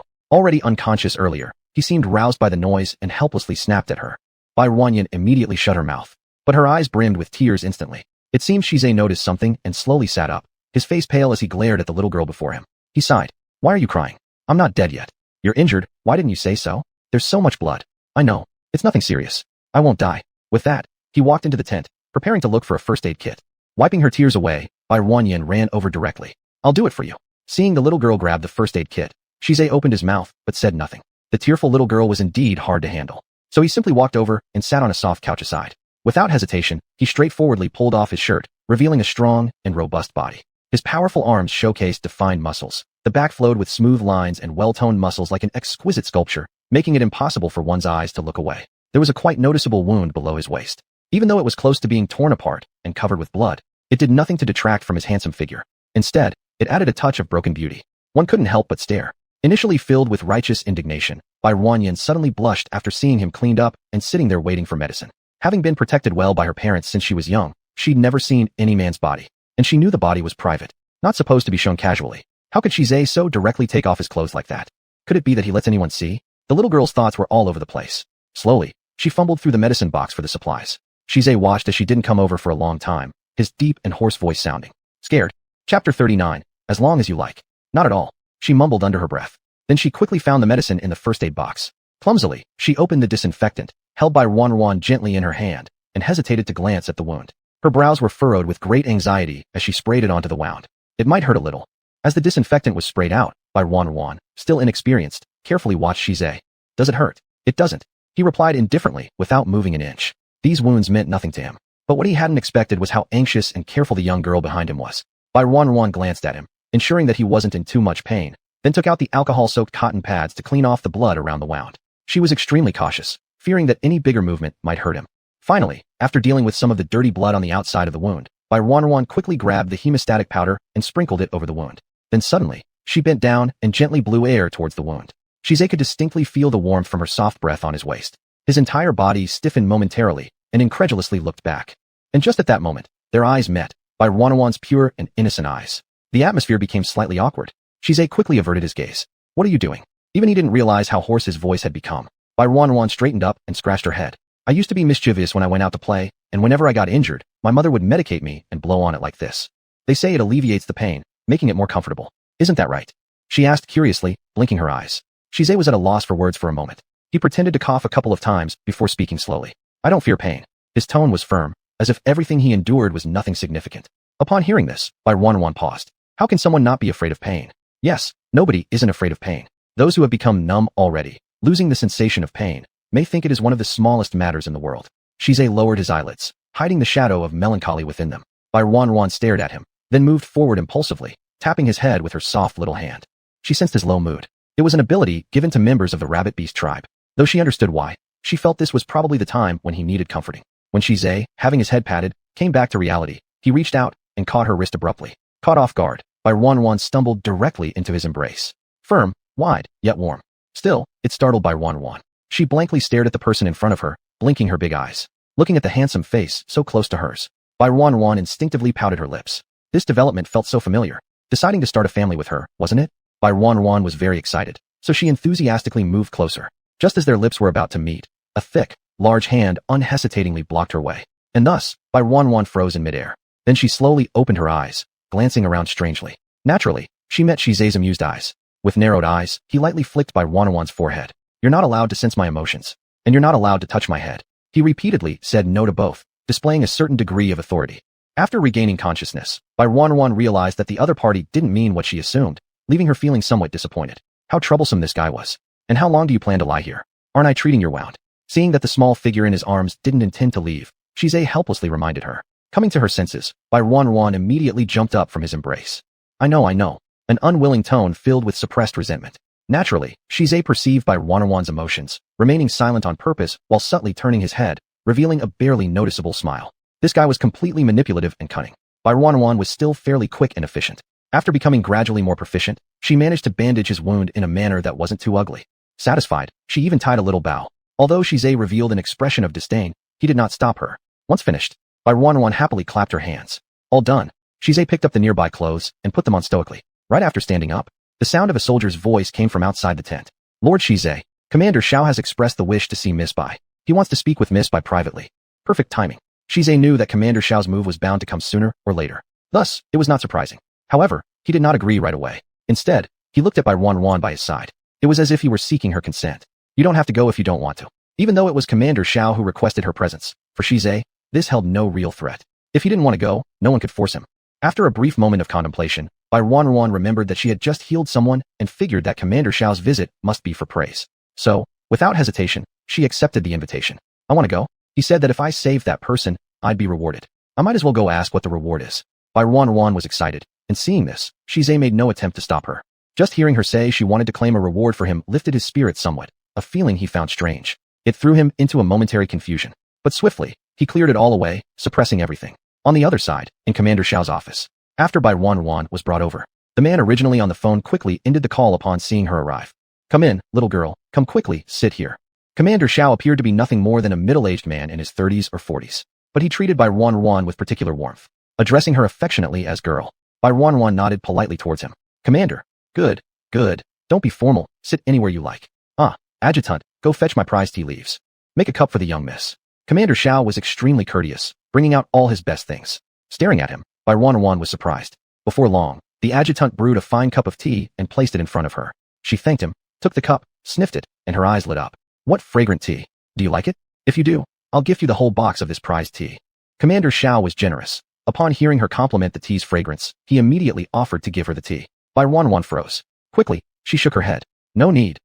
Already unconscious earlier, he seemed roused by the noise and helplessly snapped at her. Bai Ruanyan immediately shut her mouth, but her eyes brimmed with tears instantly. It seemed Shize noticed something and slowly sat up, his face pale as he glared at the little girl before him. He sighed. Why are you crying? I'm not dead yet. You're injured, why didn't you say so? There's so much blood. I know. It's nothing serious. I won't die. With that, he walked into the tent, preparing to look for a first aid kit. Wiping her tears away, Bai Ruanyan ran over directly. I'll do it for you. Seeing the little girl grab the first aid kit, Shize opened his mouth, but said nothing. The tearful little girl was indeed hard to handle. So he simply walked over and sat on a soft couch aside. Without hesitation, he straightforwardly pulled off his shirt, revealing a strong and robust body. His powerful arms showcased defined muscles. The back flowed with smooth lines and well-toned muscles like an exquisite sculpture, making it impossible for one's eyes to look away. There was a quite noticeable wound below his waist. Even though it was close to being torn apart and covered with blood, it did nothing to detract from his handsome figure. Instead, it added a touch of broken beauty. One couldn't help but stare. Initially filled with righteous indignation, Bai Ruanyan suddenly blushed after seeing him cleaned up and sitting there waiting for medicine. Having been protected well by her parents since she was young, she'd never seen any man's body, and she knew the body was private, not supposed to be shown casually. How could Shizai so directly take off his clothes like that? Could it be that he lets anyone see? The little girl's thoughts were all over the place. Slowly, she fumbled through the medicine box for the supplies. Shizai watched as she didn't come over for a long time, his deep and hoarse voice sounding. Scared? Chapter 39. As long as you like. Not at all, she mumbled under her breath. Then she quickly found the medicine in the first aid box. Clumsily, she opened the disinfectant, held by Ruan gently in her hand, and hesitated to glance at the wound. Her brows were furrowed with great anxiety as she sprayed it onto the wound. It might hurt a little. As the disinfectant was sprayed out, Bai Ruan, still inexperienced, carefully watched Shizai. Does it hurt? It doesn't, he replied indifferently, without moving an inch. These wounds meant nothing to him. But what he hadn't expected was how anxious and careful the young girl behind him was. Bai Ruan glanced at him, ensuring that he wasn't in too much pain, then took out the alcohol-soaked cotton pads to clean off the blood around the wound. She was extremely cautious, fearing that any bigger movement might hurt him. Finally, after dealing with some of the dirty blood on the outside of the wound, Bai Ruan quickly grabbed the hemostatic powder and sprinkled it over the wound. Then suddenly, she bent down and gently blew air towards the wound. Shizai could distinctly feel the warmth from her soft breath on his waist. His entire body stiffened momentarily and incredulously looked back. And just at that moment, their eyes met, Bai Ruan's pure and innocent eyes. The atmosphere became slightly awkward. Shizai quickly averted his gaze. What are you doing? Even he didn't realize how hoarse his voice had become. Bai Ruan straightened up and scratched her head. I used to be mischievous when I went out to play, and whenever I got injured, my mother would medicate me and blow on it like this. They say it alleviates the pain, making it more comfortable. Isn't that right? She asked curiously, blinking her eyes. Shizai was at a loss for words for a moment. He pretended to cough a couple of times before speaking slowly. I don't fear pain. His tone was firm, as if everything he endured was nothing significant. Upon hearing this, Bai Ruan paused. How can someone not be afraid of pain? Yes, nobody isn't afraid of pain. Those who have become numb already, losing the sensation of pain, may think it is one of the smallest matters in the world. Shizai lowered his eyelids, hiding the shadow of melancholy within them. Bai Ruan stared at him, then moved forward impulsively, tapping his head with her soft little hand. She sensed his low mood. It was an ability given to members of the rabbit beast tribe. Though she understood why, she felt this was probably the time when he needed comforting. When Shizai, having his head patted, came back to reality, he reached out and caught her wrist abruptly. Caught off guard, Bai Ruan stumbled directly into his embrace. Firm, wide, yet warm. Still, it startled Bai Ruan. She blankly stared at the person in front of her, blinking her big eyes. Looking at the handsome face so close to hers, Bai Ruan instinctively pouted her lips. This development felt so familiar. Deciding to start a family with her, wasn't it? Bai Ruan was very excited, so she enthusiastically moved closer. Just as their lips were about to meet, a thick, large hand unhesitatingly blocked her way. And thus, Bai Ruan froze in midair. Then she slowly opened her eyes, glancing around strangely. Naturally, she met Shizai's amused eyes. With narrowed eyes, he lightly flicked Bai Ruan's forehead. You're not allowed to sense my emotions, and you're not allowed to touch my head. He repeatedly said no to both, displaying a certain degree of authority. After regaining consciousness, Bai Ruan realized that the other party didn't mean what she assumed, leaving her feeling somewhat disappointed. How troublesome this guy was. And how long do you plan to lie here? Aren't I treating your wound? Seeing that the small figure in his arms didn't intend to leave, Shizai helplessly reminded her. Coming to her senses, Bai Ruan immediately jumped up from his embrace. I know, an unwilling tone filled with suppressed resentment. Naturally, Shizai perceived Bai Ruan's emotions, remaining silent on purpose while subtly turning his head, revealing a barely noticeable smile. This guy was completely manipulative and cunning. Bai Ruan was still fairly quick and efficient. After becoming gradually more proficient, she managed to bandage his wound in a manner that wasn't too ugly. Satisfied, she even tied a little bow. Although Shizai revealed an expression of disdain, he did not stop her. Once finished, Bai Ruan happily clapped her hands. All done, Shizai picked up the nearby clothes and put them on stoically. Right after standing up, the sound of a soldier's voice came from outside the tent. Lord Shizai, Commander Xiao has expressed the wish to see Miss Bai. He wants to speak with Miss Bai privately. Perfect timing. Shizai knew that Commander Xiao's move was bound to come sooner or later. Thus, it was not surprising. However, he did not agree right away. Instead, he looked at Bai Ruan by his side. It was as if he were seeking her consent. You don't have to go if you don't want to. Even though it was Commander Xiao who requested her presence, for Shizai, this held no real threat. If he didn't want to go, no one could force him. After a brief moment of contemplation, Bai Ruan remembered that she had just healed someone and figured that Commander Xiao's visit must be for praise. So, without hesitation, she accepted the invitation. I want to go. He said that if I saved that person, I'd be rewarded. I might as well go ask what the reward is. Bai Ruan was excited, and seeing this, Shize made no attempt to stop her. Just hearing her say she wanted to claim a reward for him lifted his spirits somewhat, a feeling he found strange. It threw him into a momentary confusion. But swiftly, he cleared it all away, suppressing everything. On the other side, in Commander Xiao's office, after Bai Ruan was brought over, the man originally on the phone quickly ended the call upon seeing her arrive. Come in, little girl, come quickly, sit here. Commander Xiao appeared to be nothing more than a middle-aged man in his 30s or 40s, but he treated Bai Ruan with particular warmth, addressing her affectionately as girl. Bai Ruan nodded politely towards him. Commander, good, good, don't be formal, sit anywhere you like. Adjutant, go fetch my prize tea leaves. Make a cup for the young miss. Commander Xiao was extremely courteous, bringing out all his best things. Staring at him, Bai Ruan was surprised. Before long, the adjutant brewed a fine cup of tea and placed it in front of her. She thanked him, took the cup, sniffed it, and her eyes lit up. What fragrant tea. Do you like it? If you do, I'll gift you the whole box of this prized tea. Commander Xiao was generous. Upon hearing her compliment the tea's fragrance, he immediately offered to give her the tea. Bai Ruan froze. Quickly, she shook her head. No need,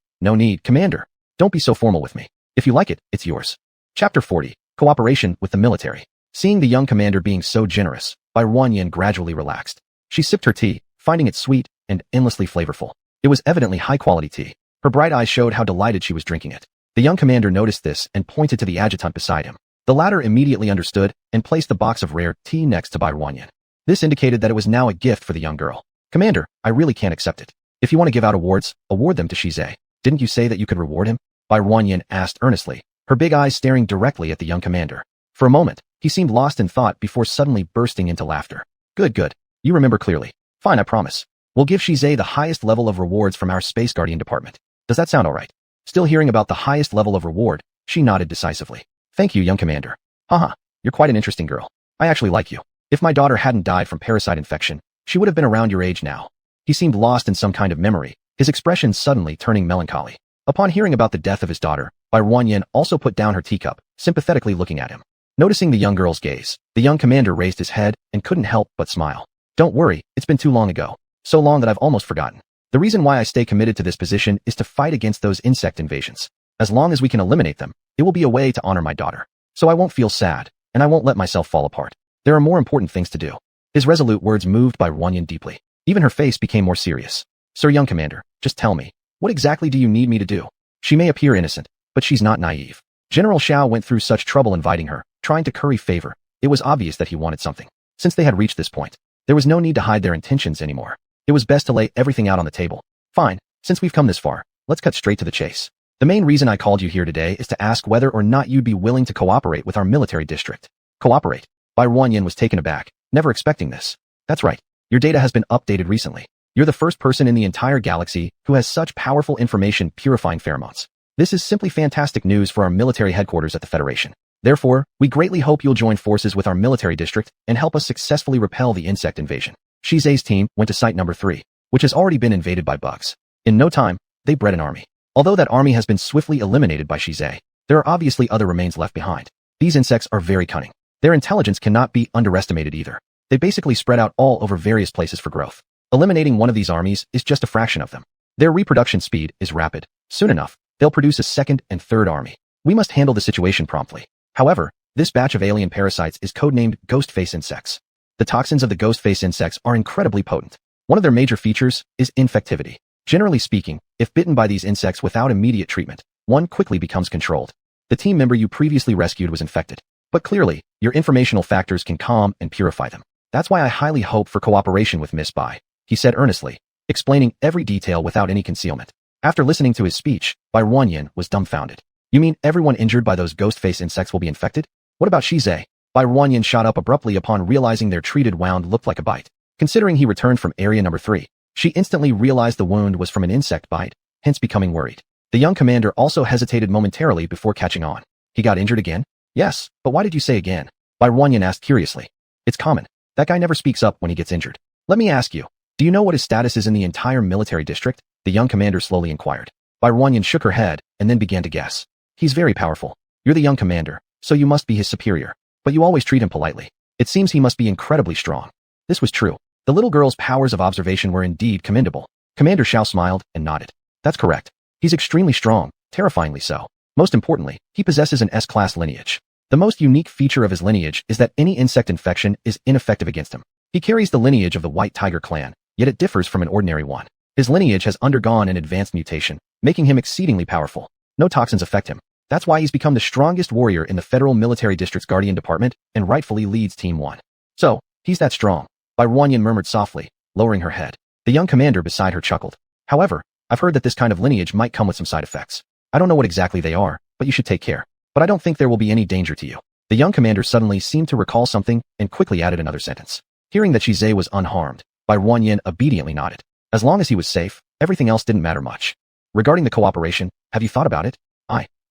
Commander. Don't be so formal with me. If you like it, it's yours. Chapter 40. Cooperation with the military. Seeing the young commander being so generous, Bai Ruan gradually relaxed. She sipped her tea, finding it sweet and endlessly flavorful. It was evidently high-quality tea. Her bright eyes showed how delighted she was drinking it. The young commander noticed this and pointed to the adjutant beside him. The latter immediately understood and placed the box of rare tea next to Bai Ruan. This indicated that it was now a gift for the young girl. Commander, I really can't accept it. If you want to give out awards, award them to Shize. Didn't you say that you could reward him? Bai Ruan asked earnestly, her big eyes staring directly at the young commander. For a moment, he seemed lost in thought before suddenly bursting into laughter. Good. You remember clearly. Fine, I promise. We'll give Shize the highest level of rewards from our Space Guardian department. Does that sound alright? Still hearing about the highest level of reward, she nodded decisively. Thank you, young commander. Haha, you're quite an interesting girl. I actually like you. If my daughter hadn't died from parasite infection, she would have been around your age now. He seemed lost in some kind of memory, his expression suddenly turning melancholy. Upon hearing about the death of his daughter, Bai Ruan also put down her teacup, sympathetically looking at him. Noticing the young girl's gaze, the young commander raised his head and couldn't help but smile. Don't worry, it's been too long ago. So long that I've almost forgotten. The reason why I stay committed to this position is to fight against those insect invasions. As long as we can eliminate them, it will be a way to honor my daughter. So I won't feel sad, and I won't let myself fall apart. There are more important things to do. His resolute words moved Bai Ruan deeply. Even her face became more serious. Sir young commander, just tell me, what exactly do you need me to do? She may appear innocent, but she's not naive. General Xiao went through such trouble inviting her, trying to curry favor. It was obvious that he wanted something. Since they had reached this point, there was no need to hide their intentions anymore. It was best to lay everything out on the table. Fine, since we've come this far, let's cut straight to the chase. The main reason I called you here today is to ask whether or not you'd be willing to cooperate with our military district. Cooperate? Bai Ruan was taken aback, never expecting this. That's right, your data has been updated recently. You're the first person in the entire galaxy who has such powerful information purifying pheromones. This is simply fantastic news for our military headquarters at the Federation. Therefore, we greatly hope you'll join forces with our military district and help us successfully repel the insect invasion. Shize's team went to site number 3, which has already been invaded by bugs. In no time, they bred an army. Although that army has been swiftly eliminated by Shize, there are obviously other remains left behind. These insects are very cunning. Their intelligence cannot be underestimated either. They basically spread out all over various places for growth. Eliminating one of these armies is just a fraction of them. Their reproduction speed is rapid. Soon enough, they'll produce a second and third army. We must handle the situation promptly. However, this batch of alien parasites is codenamed Ghostface insects. The toxins of the Ghostface insects are incredibly potent. One of their major features is infectivity. Generally speaking, if bitten by these insects without immediate treatment, one quickly becomes controlled. The team member you previously rescued was infected. But clearly, your informational factors can calm and purify them. That's why I highly hope for cooperation with Miss Bai, he said earnestly, explaining every detail without any concealment. After listening to his speech, Bai Ruan was dumbfounded. You mean everyone injured by those Ghostface insects will be infected? What about Shize? Bai Ruan shot up abruptly upon realizing their treated wound looked like a bite. Considering he returned from area number 3, she instantly realized the wound was from an insect bite, hence becoming worried. The young commander also hesitated momentarily before catching on. He got injured again? Yes, but why did you say again? Bai Ruan asked curiously. It's common. That guy never speaks up when he gets injured. Let me ask you, do you know what his status is in the entire military district? The young commander slowly inquired. Bai Ruan shook her head and then began to guess. He's very powerful. You're the young commander, so you must be his superior. But you always treat him politely. It seems he must be incredibly strong. This was true. The little girl's powers of observation were indeed commendable. Commander Xiao smiled and nodded. That's correct. He's extremely strong, terrifyingly so. Most importantly, he possesses an S-class lineage. The most unique feature of his lineage is that any insect infection is ineffective against him. He carries the lineage of the White Tiger clan, yet it differs from an ordinary one. His lineage has undergone an advanced mutation, making him exceedingly powerful. No toxins affect him. That's why he's become the strongest warrior in the Federal Military District's Guardian Department and rightfully leads Team 1. So, he's that strong. Ruanyan murmured softly, lowering her head. The young commander beside her chuckled. However, I've heard that this kind of lineage might come with some side effects. I don't know what exactly they are, but you should take care. But I don't think there will be any danger to you. The young commander suddenly seemed to recall something and quickly added another sentence. Hearing that Shizai was unharmed, Ruanyan obediently nodded. As long as he was safe, everything else didn't matter much. Regarding the cooperation, have you thought about it?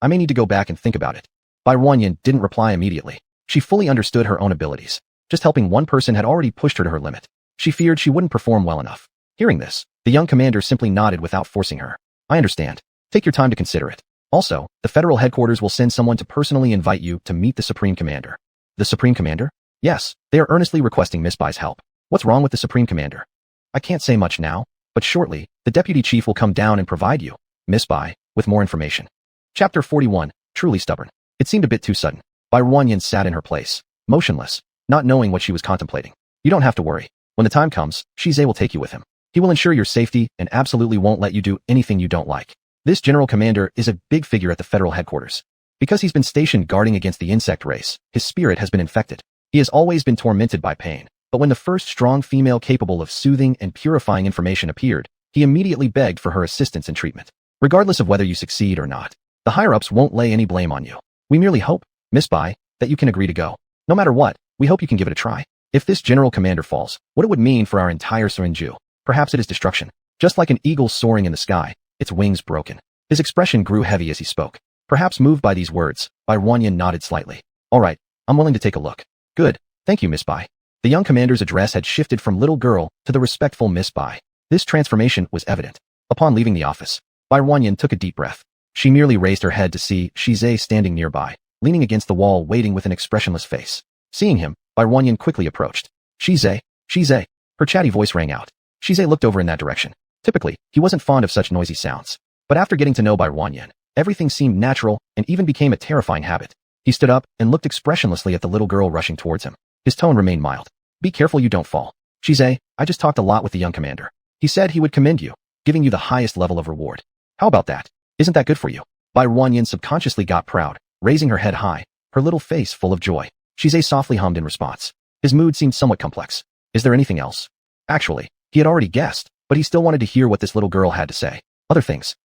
I may need to go back and think about it. Ruanyan didn't reply immediately. She fully understood her own abilities. Just helping one person had already pushed her to her limit. She feared she wouldn't perform well enough. Hearing this, the young commander simply nodded without forcing her. I understand. Take your time to consider it. Also, the federal headquarters will send someone to personally invite you to meet the Supreme Commander. The Supreme Commander? Yes, they are earnestly requesting Miss Bai's help. What's wrong with the Supreme Commander? I can't say much now, but shortly, the Deputy Chief will come down and provide you, Miss Bai, with more information. Chapter 41, Truly Stubborn. It seemed a bit too sudden. Ruanyan sat in her place, motionless, not knowing what she was contemplating. You don't have to worry. When the time comes, Shizai will take you with him. He will ensure your safety and absolutely won't let you do anything you don't like. This General Commander is a big figure at the federal headquarters. Because he's been stationed guarding against the insect race, his spirit has been infected. He has always been tormented by pain. But when the first strong female capable of soothing and purifying information appeared, he immediately begged for her assistance and treatment. Regardless of whether you succeed or not, the higher-ups won't lay any blame on you. We merely hope, Miss Bai, that you can agree to go. No matter what, we hope you can give it a try. If this General Commander falls, what it would mean for our entire Surinju? Perhaps it is destruction. Just like an eagle soaring in the sky, its wings broken. His expression grew heavy as he spoke. Perhaps moved by these words, Ruanyan nodded slightly. All right, I'm willing to take a look. Good. Thank you, Miss Bai. The young commander's address had shifted from little girl to the respectful Miss Bai. This transformation was evident. Upon leaving the office, Ruanyan took a deep breath. She merely raised her head to see Shizai standing nearby, leaning against the wall waiting with an expressionless face. Seeing him, Ruanyan quickly approached. Shizai, Shizai. Her chatty voice rang out. Shizai looked over in that direction. Typically, he wasn't fond of such noisy sounds. But after getting to know Ruanyan, everything seemed natural and even became a terrifying habit. He stood up and looked expressionlessly at the little girl rushing towards him. His tone remained mild. Be careful you don't fall. Shizai, I just talked a lot with the young commander. He said he would commend you, giving you the highest level of reward. How about that? Isn't that good for you? Ruanyan subconsciously got proud, raising her head high, her little face full of joy. Shizai softly hummed in response. His mood seemed somewhat complex. Is there anything else? Actually, he had already guessed, but he still wanted to hear what this little girl had to say. Other things.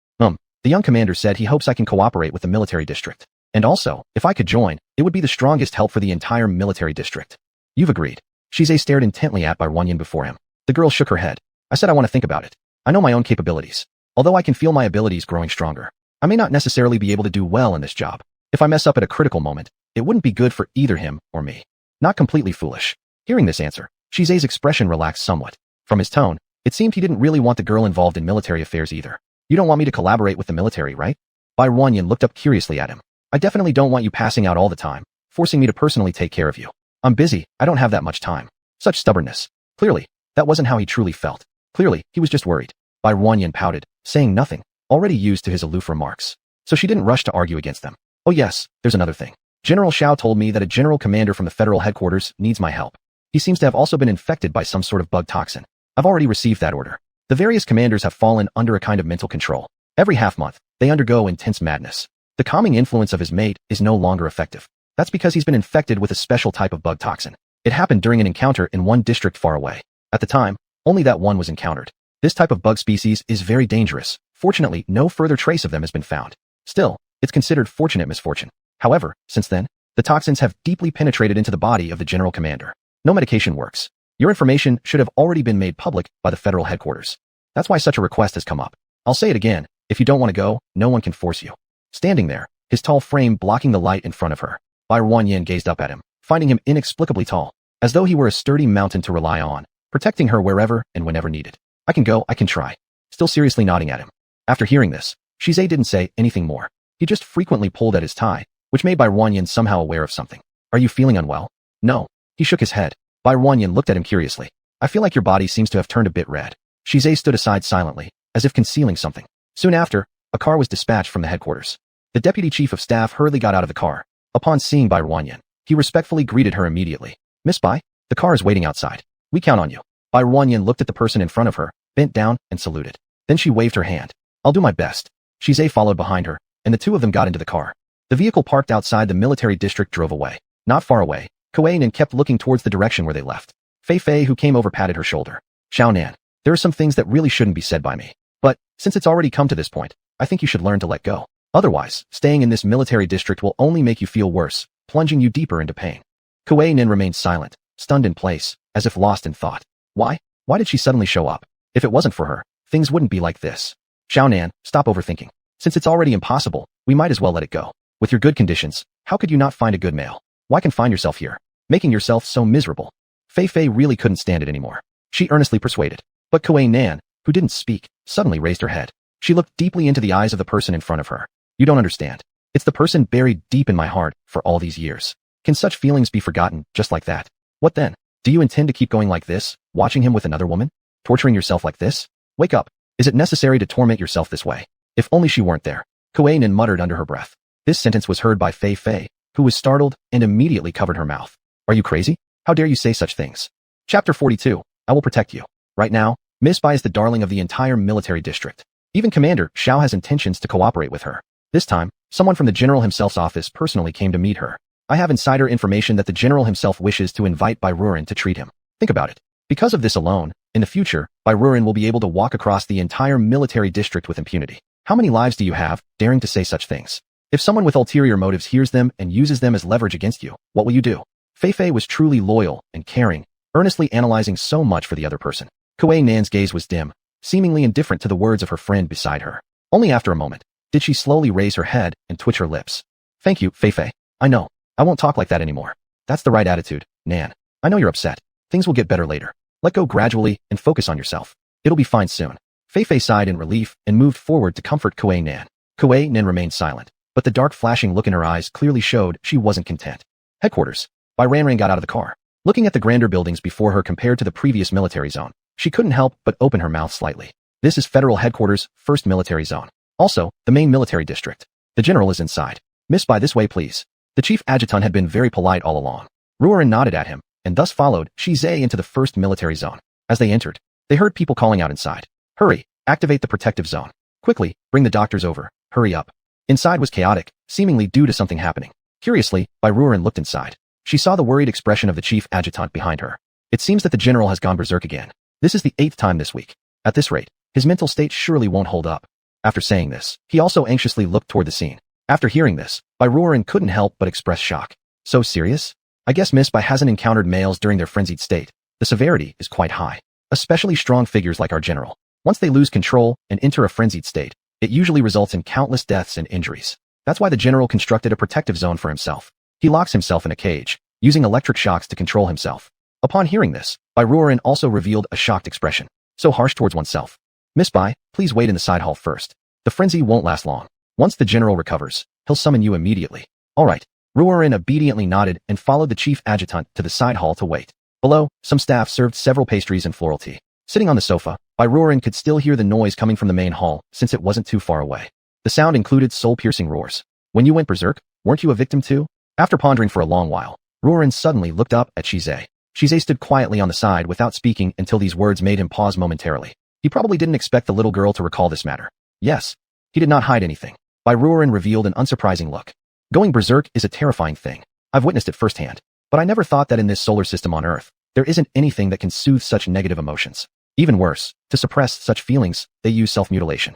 The young commander said he hopes I can cooperate with the military district. And also, if I could join, it would be the strongest help for the entire military district. You've agreed. Shizai stared intently at Ruanyan before him. The girl shook her head. I said I want to think about it. I know my own capabilities. Although I can feel my abilities growing stronger, I may not necessarily be able to do well in this job. If I mess up at a critical moment, it wouldn't be good for either him or me. Not completely foolish. Hearing this answer, Shizai's expression relaxed somewhat. From his tone, it seemed he didn't really want the girl involved in military affairs either. You don't want me to collaborate with the military, right? Ruanyan looked up curiously at him. I definitely don't want you passing out all the time, forcing me to personally take care of you. I'm busy, I don't have that much time. Such stubbornness. Clearly, that wasn't how he truly felt. Clearly, he was just worried. Ruanyan pouted, saying nothing, already used to his aloof remarks. So she didn't rush to argue against them. Oh yes, there's another thing. General Xiao told me that a general commander from the federal headquarters needs my help. He seems to have also been infected by some sort of bug toxin. I've already received that order. The various commanders have fallen under a kind of mental control. Every half-month, they undergo intense madness. The calming influence of his mate is no longer effective. That's because he's been infected with a special type of bug toxin. It happened during an encounter in one district far away. At the time, only that one was encountered. This type of bug species is very dangerous. Fortunately, no further trace of them has been found. Still, it's considered fortunate misfortune. However, since then, the toxins have deeply penetrated into the body of the general commander. No medication works. Your information should have already been made public by the federal headquarters. That's why such a request has come up. I'll say it again, if you don't want to go, no one can force you. Standing there, his tall frame blocking the light in front of her, Ruanyan gazed up at him, finding him inexplicably tall, as though he were a sturdy mountain to rely on, protecting her wherever and whenever needed. I can go, I can try. Still seriously nodding at him. After hearing this, Shizai didn't say anything more. He just frequently pulled at his tie, which made Ruanyan somehow aware of something. Are you feeling unwell? No. He shook his head. Ruanyan looked at him curiously. I feel like your body seems to have turned a bit red. Shizai stood aside silently, as if concealing something. Soon after, a car was dispatched from the headquarters. The deputy chief of staff hurriedly got out of the car. Upon seeing Bai Ruanyan, he respectfully greeted her immediately. Miss Bai, the car is waiting outside. We count on you. Bai Ruanyan looked at the person in front of her, bent down, and saluted. Then she waved her hand. I'll do my best. Shizai followed behind her, and the two of them got into the car. The vehicle parked outside the military district drove away. Not far away, Kuei Nan kept looking towards the direction where they left. Fei Fei, who came over, patted her shoulder. Xiao Nan, there are some things that really shouldn't be said by me. But, since it's already come to this point, I think you should learn to let go. Otherwise, staying in this military district will only make you feel worse, plunging you deeper into pain. Kuei Nan remained silent, stunned in place, as if lost in thought. Why? Why did she suddenly show up? If it wasn't for her, things wouldn't be like this. Xiao Nan, stop overthinking. Since it's already impossible, we might as well let it go. With your good conditions, how could you not find a good male? Why confine yourself here, making yourself so miserable? Fei Fei really couldn't stand it anymore. She earnestly persuaded. But Kuei Nan, who didn't speak, suddenly raised her head. She looked deeply into the eyes of the person in front of her. You don't understand. It's the person buried deep in my heart for all these years. Can such feelings be forgotten just like that? What then? Do you intend to keep going like this, watching him with another woman? Torturing yourself like this? Wake up. Is it necessary to torment yourself this way? If only she weren't there. Kuei Nan muttered under her breath. This sentence was heard by Fei Fei, who was startled and immediately covered her mouth. Are you crazy? How dare you say such things? Chapter 42. I will protect you. Right now, Miss Bai is the darling of the entire military district. Even Commander Xiao has intentions to cooperate with her. This time, someone from the general himself's office personally came to meet her. I have insider information that the general himself wishes to invite Bai Ruoren to treat him. Think about it. Because of this alone, in the future, Bai Ruoren will be able to walk across the entire military district with impunity. How many lives do you have, daring to say such things? If someone with ulterior motives hears them and uses them as leverage against you, what will you do? Fei Fei was truly loyal and caring, earnestly analyzing so much for the other person. Kuei Nan's gaze was dim, seemingly indifferent to the words of her friend beside her. Only after a moment did she slowly raise her head and twitch her lips. Thank you, Fei Fei. I know. I won't talk like that anymore. That's the right attitude, Nan. I know you're upset. Things will get better later. Let go gradually and focus on yourself. It'll be fine soon. Fei Fei sighed in relief and moved forward to comfort Kuei Nan. Kuei Nan remained silent, but the dark flashing look in her eyes clearly showed she wasn't content. Headquarters. Bai Ruoren got out of the car. Looking at the grander buildings before her compared to the previous military zone, she couldn't help but open her mouth slightly. This is Federal Headquarters, 1st Military Zone. Also, the main military district. The general is inside. Miss Bai, this way please. The chief adjutant had been very polite all along. Ruoren nodded at him, and thus followed Shizai into the 1st Military Zone. As they entered, they heard people calling out inside. Hurry, activate the protective zone. Quickly, bring the doctors over. Hurry up. Inside was chaotic, seemingly due to something happening. Curiously, Bai Ruoren looked inside. She saw the worried expression of the chief adjutant behind her. It seems that the general has gone berserk again. This is the 8th time this week. At this rate, his mental state surely won't hold up. After saying this, he also anxiously looked toward the scene. After hearing this, Bai Ruoren couldn't help but express shock. So serious? I guess Miss Bai hasn't encountered males during their frenzied state. The severity is quite high. Especially strong figures like our general. Once they lose control and enter a frenzied state, it usually results in countless deaths and injuries. That's why the general constructed a protective zone for himself. He locks himself in a cage, using electric shocks to control himself. Upon hearing this, Bai Ruoren also revealed a shocked expression. So harsh towards oneself. Miss Bai, please wait in the side hall first. The frenzy won't last long. Once the general recovers, he'll summon you immediately. Alright. Ruoren obediently nodded and followed the chief adjutant to the side hall to wait. Below, some staff served several pastries and floral tea. Sitting on the sofa, Bai Ruoren could still hear the noise coming from the main hall since it wasn't too far away. The sound included soul-piercing roars. When you went berserk, weren't you a victim too? After pondering for a long while, Ruoren suddenly looked up at Shizai. Shizai stood quietly on the side without speaking until these words made him pause momentarily. He probably didn't expect the little girl to recall this matter. Yes. He did not hide anything. Bai Ruoren revealed an unsurprising look. Going berserk is a terrifying thing. I've witnessed it firsthand. But I never thought that in this solar system on Earth, there isn't anything that can soothe such negative emotions. Even worse, to suppress such feelings, they use self-mutilation.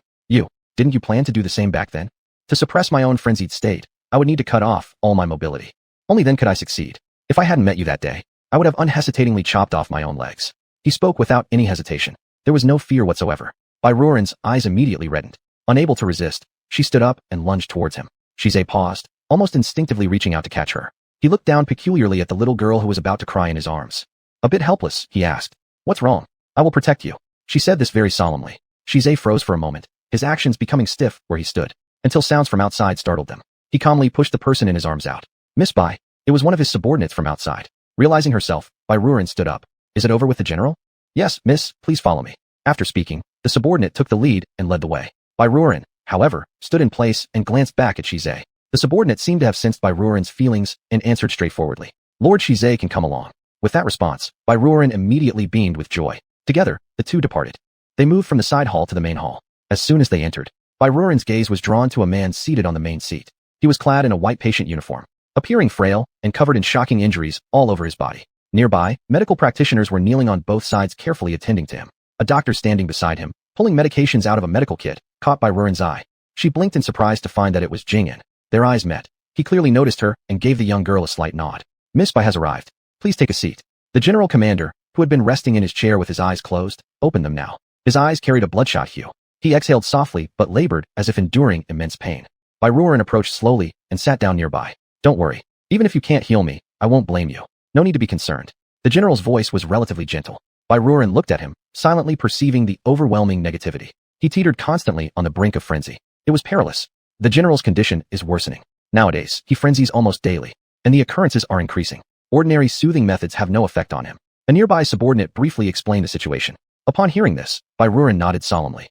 Didn't you plan to do the same back then? To suppress my own frenzied state, I would need to cut off all my mobility. Only then could I succeed. If I hadn't met you that day, I would have unhesitatingly chopped off my own legs. He spoke without any hesitation. There was no fear whatsoever. Bai Ruoren's eyes immediately reddened. Unable to resist, she stood up and lunged towards him. Shizai paused, almost instinctively reaching out to catch her. He looked down peculiarly at the little girl who was about to cry in his arms. A bit helpless, he asked. What's wrong? I will protect you. She said this very solemnly. Shizai froze for a moment, his actions becoming stiff where he stood, until sounds from outside startled them. He calmly pushed the person in his arms out. Miss Bai. It was one of his subordinates from outside. Realizing herself, Bai Ruoren stood up. Is it over with the general? Yes, miss, please follow me. After speaking, the subordinate took the lead and led the way. Bai Ruoren, however, stood in place and glanced back at Shizai. The subordinate seemed to have sensed Bai Ruoren's feelings and answered straightforwardly. Lord Shize can come along. With that response, Bai Ruoren immediately beamed with joy. Together, the two departed. They moved from the side hall to the main hall. As soon as they entered, Bai Ruoren's gaze was drawn to a man seated on the main seat. He was clad in a white patient uniform, appearing frail and covered in shocking injuries all over his body. Nearby, medical practitioners were kneeling on both sides carefully attending to him. A doctor standing beside him, pulling medications out of a medical kit, caught Bai Ruoren's eye. She blinked in surprise to find that it was Jing'an. Their eyes met. He clearly noticed her and gave the young girl a slight nod. Miss Bai has arrived. Please take a seat. The general commander, who had been resting in his chair with his eyes closed, opened them now. His eyes carried a bloodshot hue. He exhaled softly but labored as if enduring immense pain. Bai Ruoren approached slowly and sat down nearby. Don't worry. Even if you can't heal me, I won't blame you. No need to be concerned. The general's voice was relatively gentle. Bai Ruoren looked at him, silently perceiving the overwhelming negativity. He teetered constantly on the brink of frenzy. It was perilous. The general's condition is worsening. Nowadays, he frenzies almost daily, and the occurrences are increasing. Ordinary soothing methods have no effect on him. A nearby subordinate briefly explained the situation. Upon hearing this, Bai Ruoren nodded solemnly.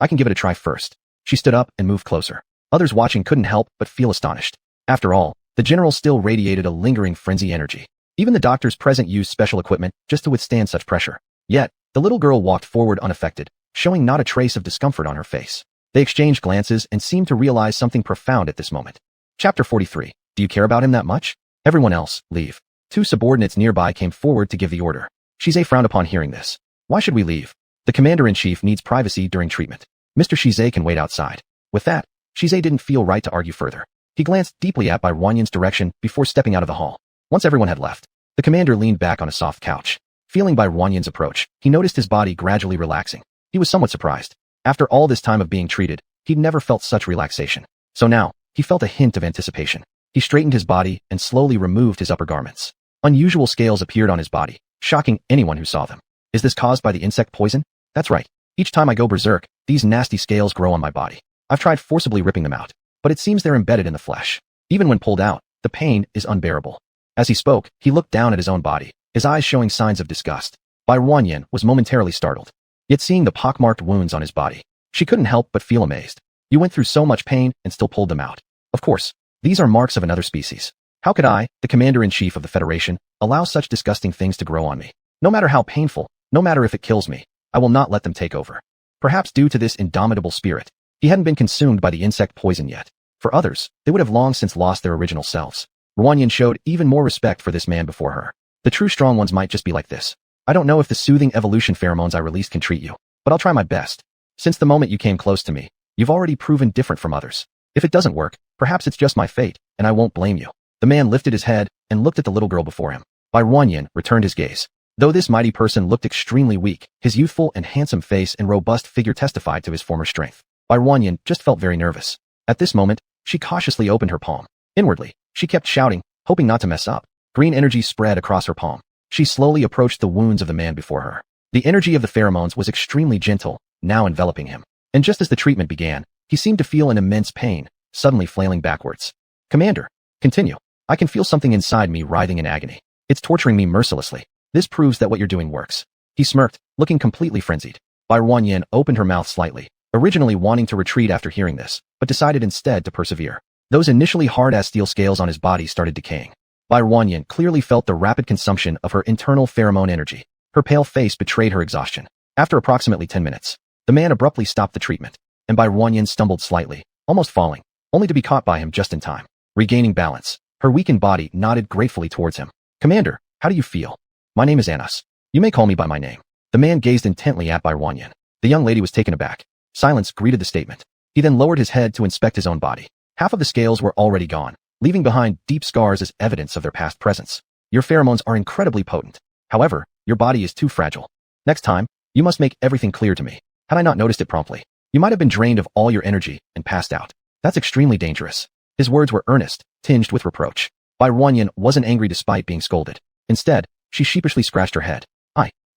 I can give it a try first. She stood up and moved closer. Others watching couldn't help but feel astonished. After all, the general still radiated a lingering frenzy energy. Even the doctors present used special equipment just to withstand such pressure. Yet, the little girl walked forward unaffected, showing not a trace of discomfort on her face. They exchanged glances and seemed to realize something profound at this moment. Chapter 43. Do you care about him that much? Everyone else, leave. Two subordinates nearby came forward to give the order. Shize frowned upon hearing this. Why should we leave? The commander-in-chief needs privacy during treatment. Mr. Shize can wait outside. With that, Shize didn't feel right to argue further. He glanced deeply at Bai Ruoren's direction before stepping out of the hall. Once everyone had left, the commander leaned back on a soft couch. Feeling Bai Ruoren's approach, he noticed his body gradually relaxing. He was somewhat surprised. After all this time of being treated, he'd never felt such relaxation. So now, he felt a hint of anticipation. He straightened his body and slowly removed his upper garments. Unusual scales appeared on his body, shocking anyone who saw them. Is this caused by the insect poison? That's right. Each time I go berserk, these nasty scales grow on my body. I've tried forcibly ripping them out, but it seems they're embedded in the flesh. Even when pulled out, the pain is unbearable. As he spoke, he looked down at his own body, his eyes showing signs of disgust. Bai Ruoren was momentarily startled. Yet seeing the pockmarked wounds on his body, she couldn't help but feel amazed. You went through so much pain and still pulled them out. Of course, these are marks of another species. How could I, the commander-in-chief of the Federation, allow such disgusting things to grow on me? No matter how painful, no matter if it kills me, I will not let them take over. Perhaps due to this indomitable spirit, he hadn't been consumed by the insect poison yet. For others, they would have long since lost their original selves. Ruoren showed even more respect for this man before her. The true strong ones might just be like this. I don't know if the soothing evolution pheromones I released can treat you, but I'll try my best. Since the moment you came close to me, you've already proven different from others. If it doesn't work, perhaps it's just my fate, and I won't blame you. The man lifted his head and looked at the little girl before him. Bai Ruoren returned his gaze. Though this mighty person looked extremely weak, his youthful and handsome face and robust figure testified to his former strength. Bai Ruoren just felt very nervous. At this moment, she cautiously opened her palm. Inwardly, she kept shouting, hoping not to mess up. Green energy spread across her palm. She slowly approached the wounds of the man before her. The energy of the pheromones was extremely gentle, now enveloping him. And just as the treatment began, he seemed to feel an immense pain, suddenly flailing backwards. Commander, continue. I can feel something inside me writhing in agony. It's torturing me mercilessly. This proves that what you're doing works. He smirked, looking completely frenzied. Bai Ruoren opened her mouth slightly, originally wanting to retreat after hearing this, but decided instead to persevere. Those initially hard-as-steel scales on his body started decaying. Bai Ruoren clearly felt the rapid consumption of her internal pheromone energy. Her pale face betrayed her exhaustion. After approximately 10 minutes, the man abruptly stopped the treatment, and Bai Ruoren stumbled slightly, almost falling, only to be caught by him just in time. Regaining balance, her weakened body nodded gratefully towards him. Commander, how do you feel? My name is Anas. You may call me by my name. The man gazed intently at Bai Ruoren. The young lady was taken aback. Silence greeted the statement. He then lowered his head to inspect his own body. Half of the scales were already gone, leaving behind deep scars as evidence of their past presence. Your pheromones are incredibly potent. However, your body is too fragile. Next time, you must make everything clear to me. Had I not noticed it promptly, you might have been drained of all your energy and passed out. That's extremely dangerous. His words were earnest, tinged with reproach. Bai Ruoren wasn't angry despite being scolded. Instead, she sheepishly scratched her head.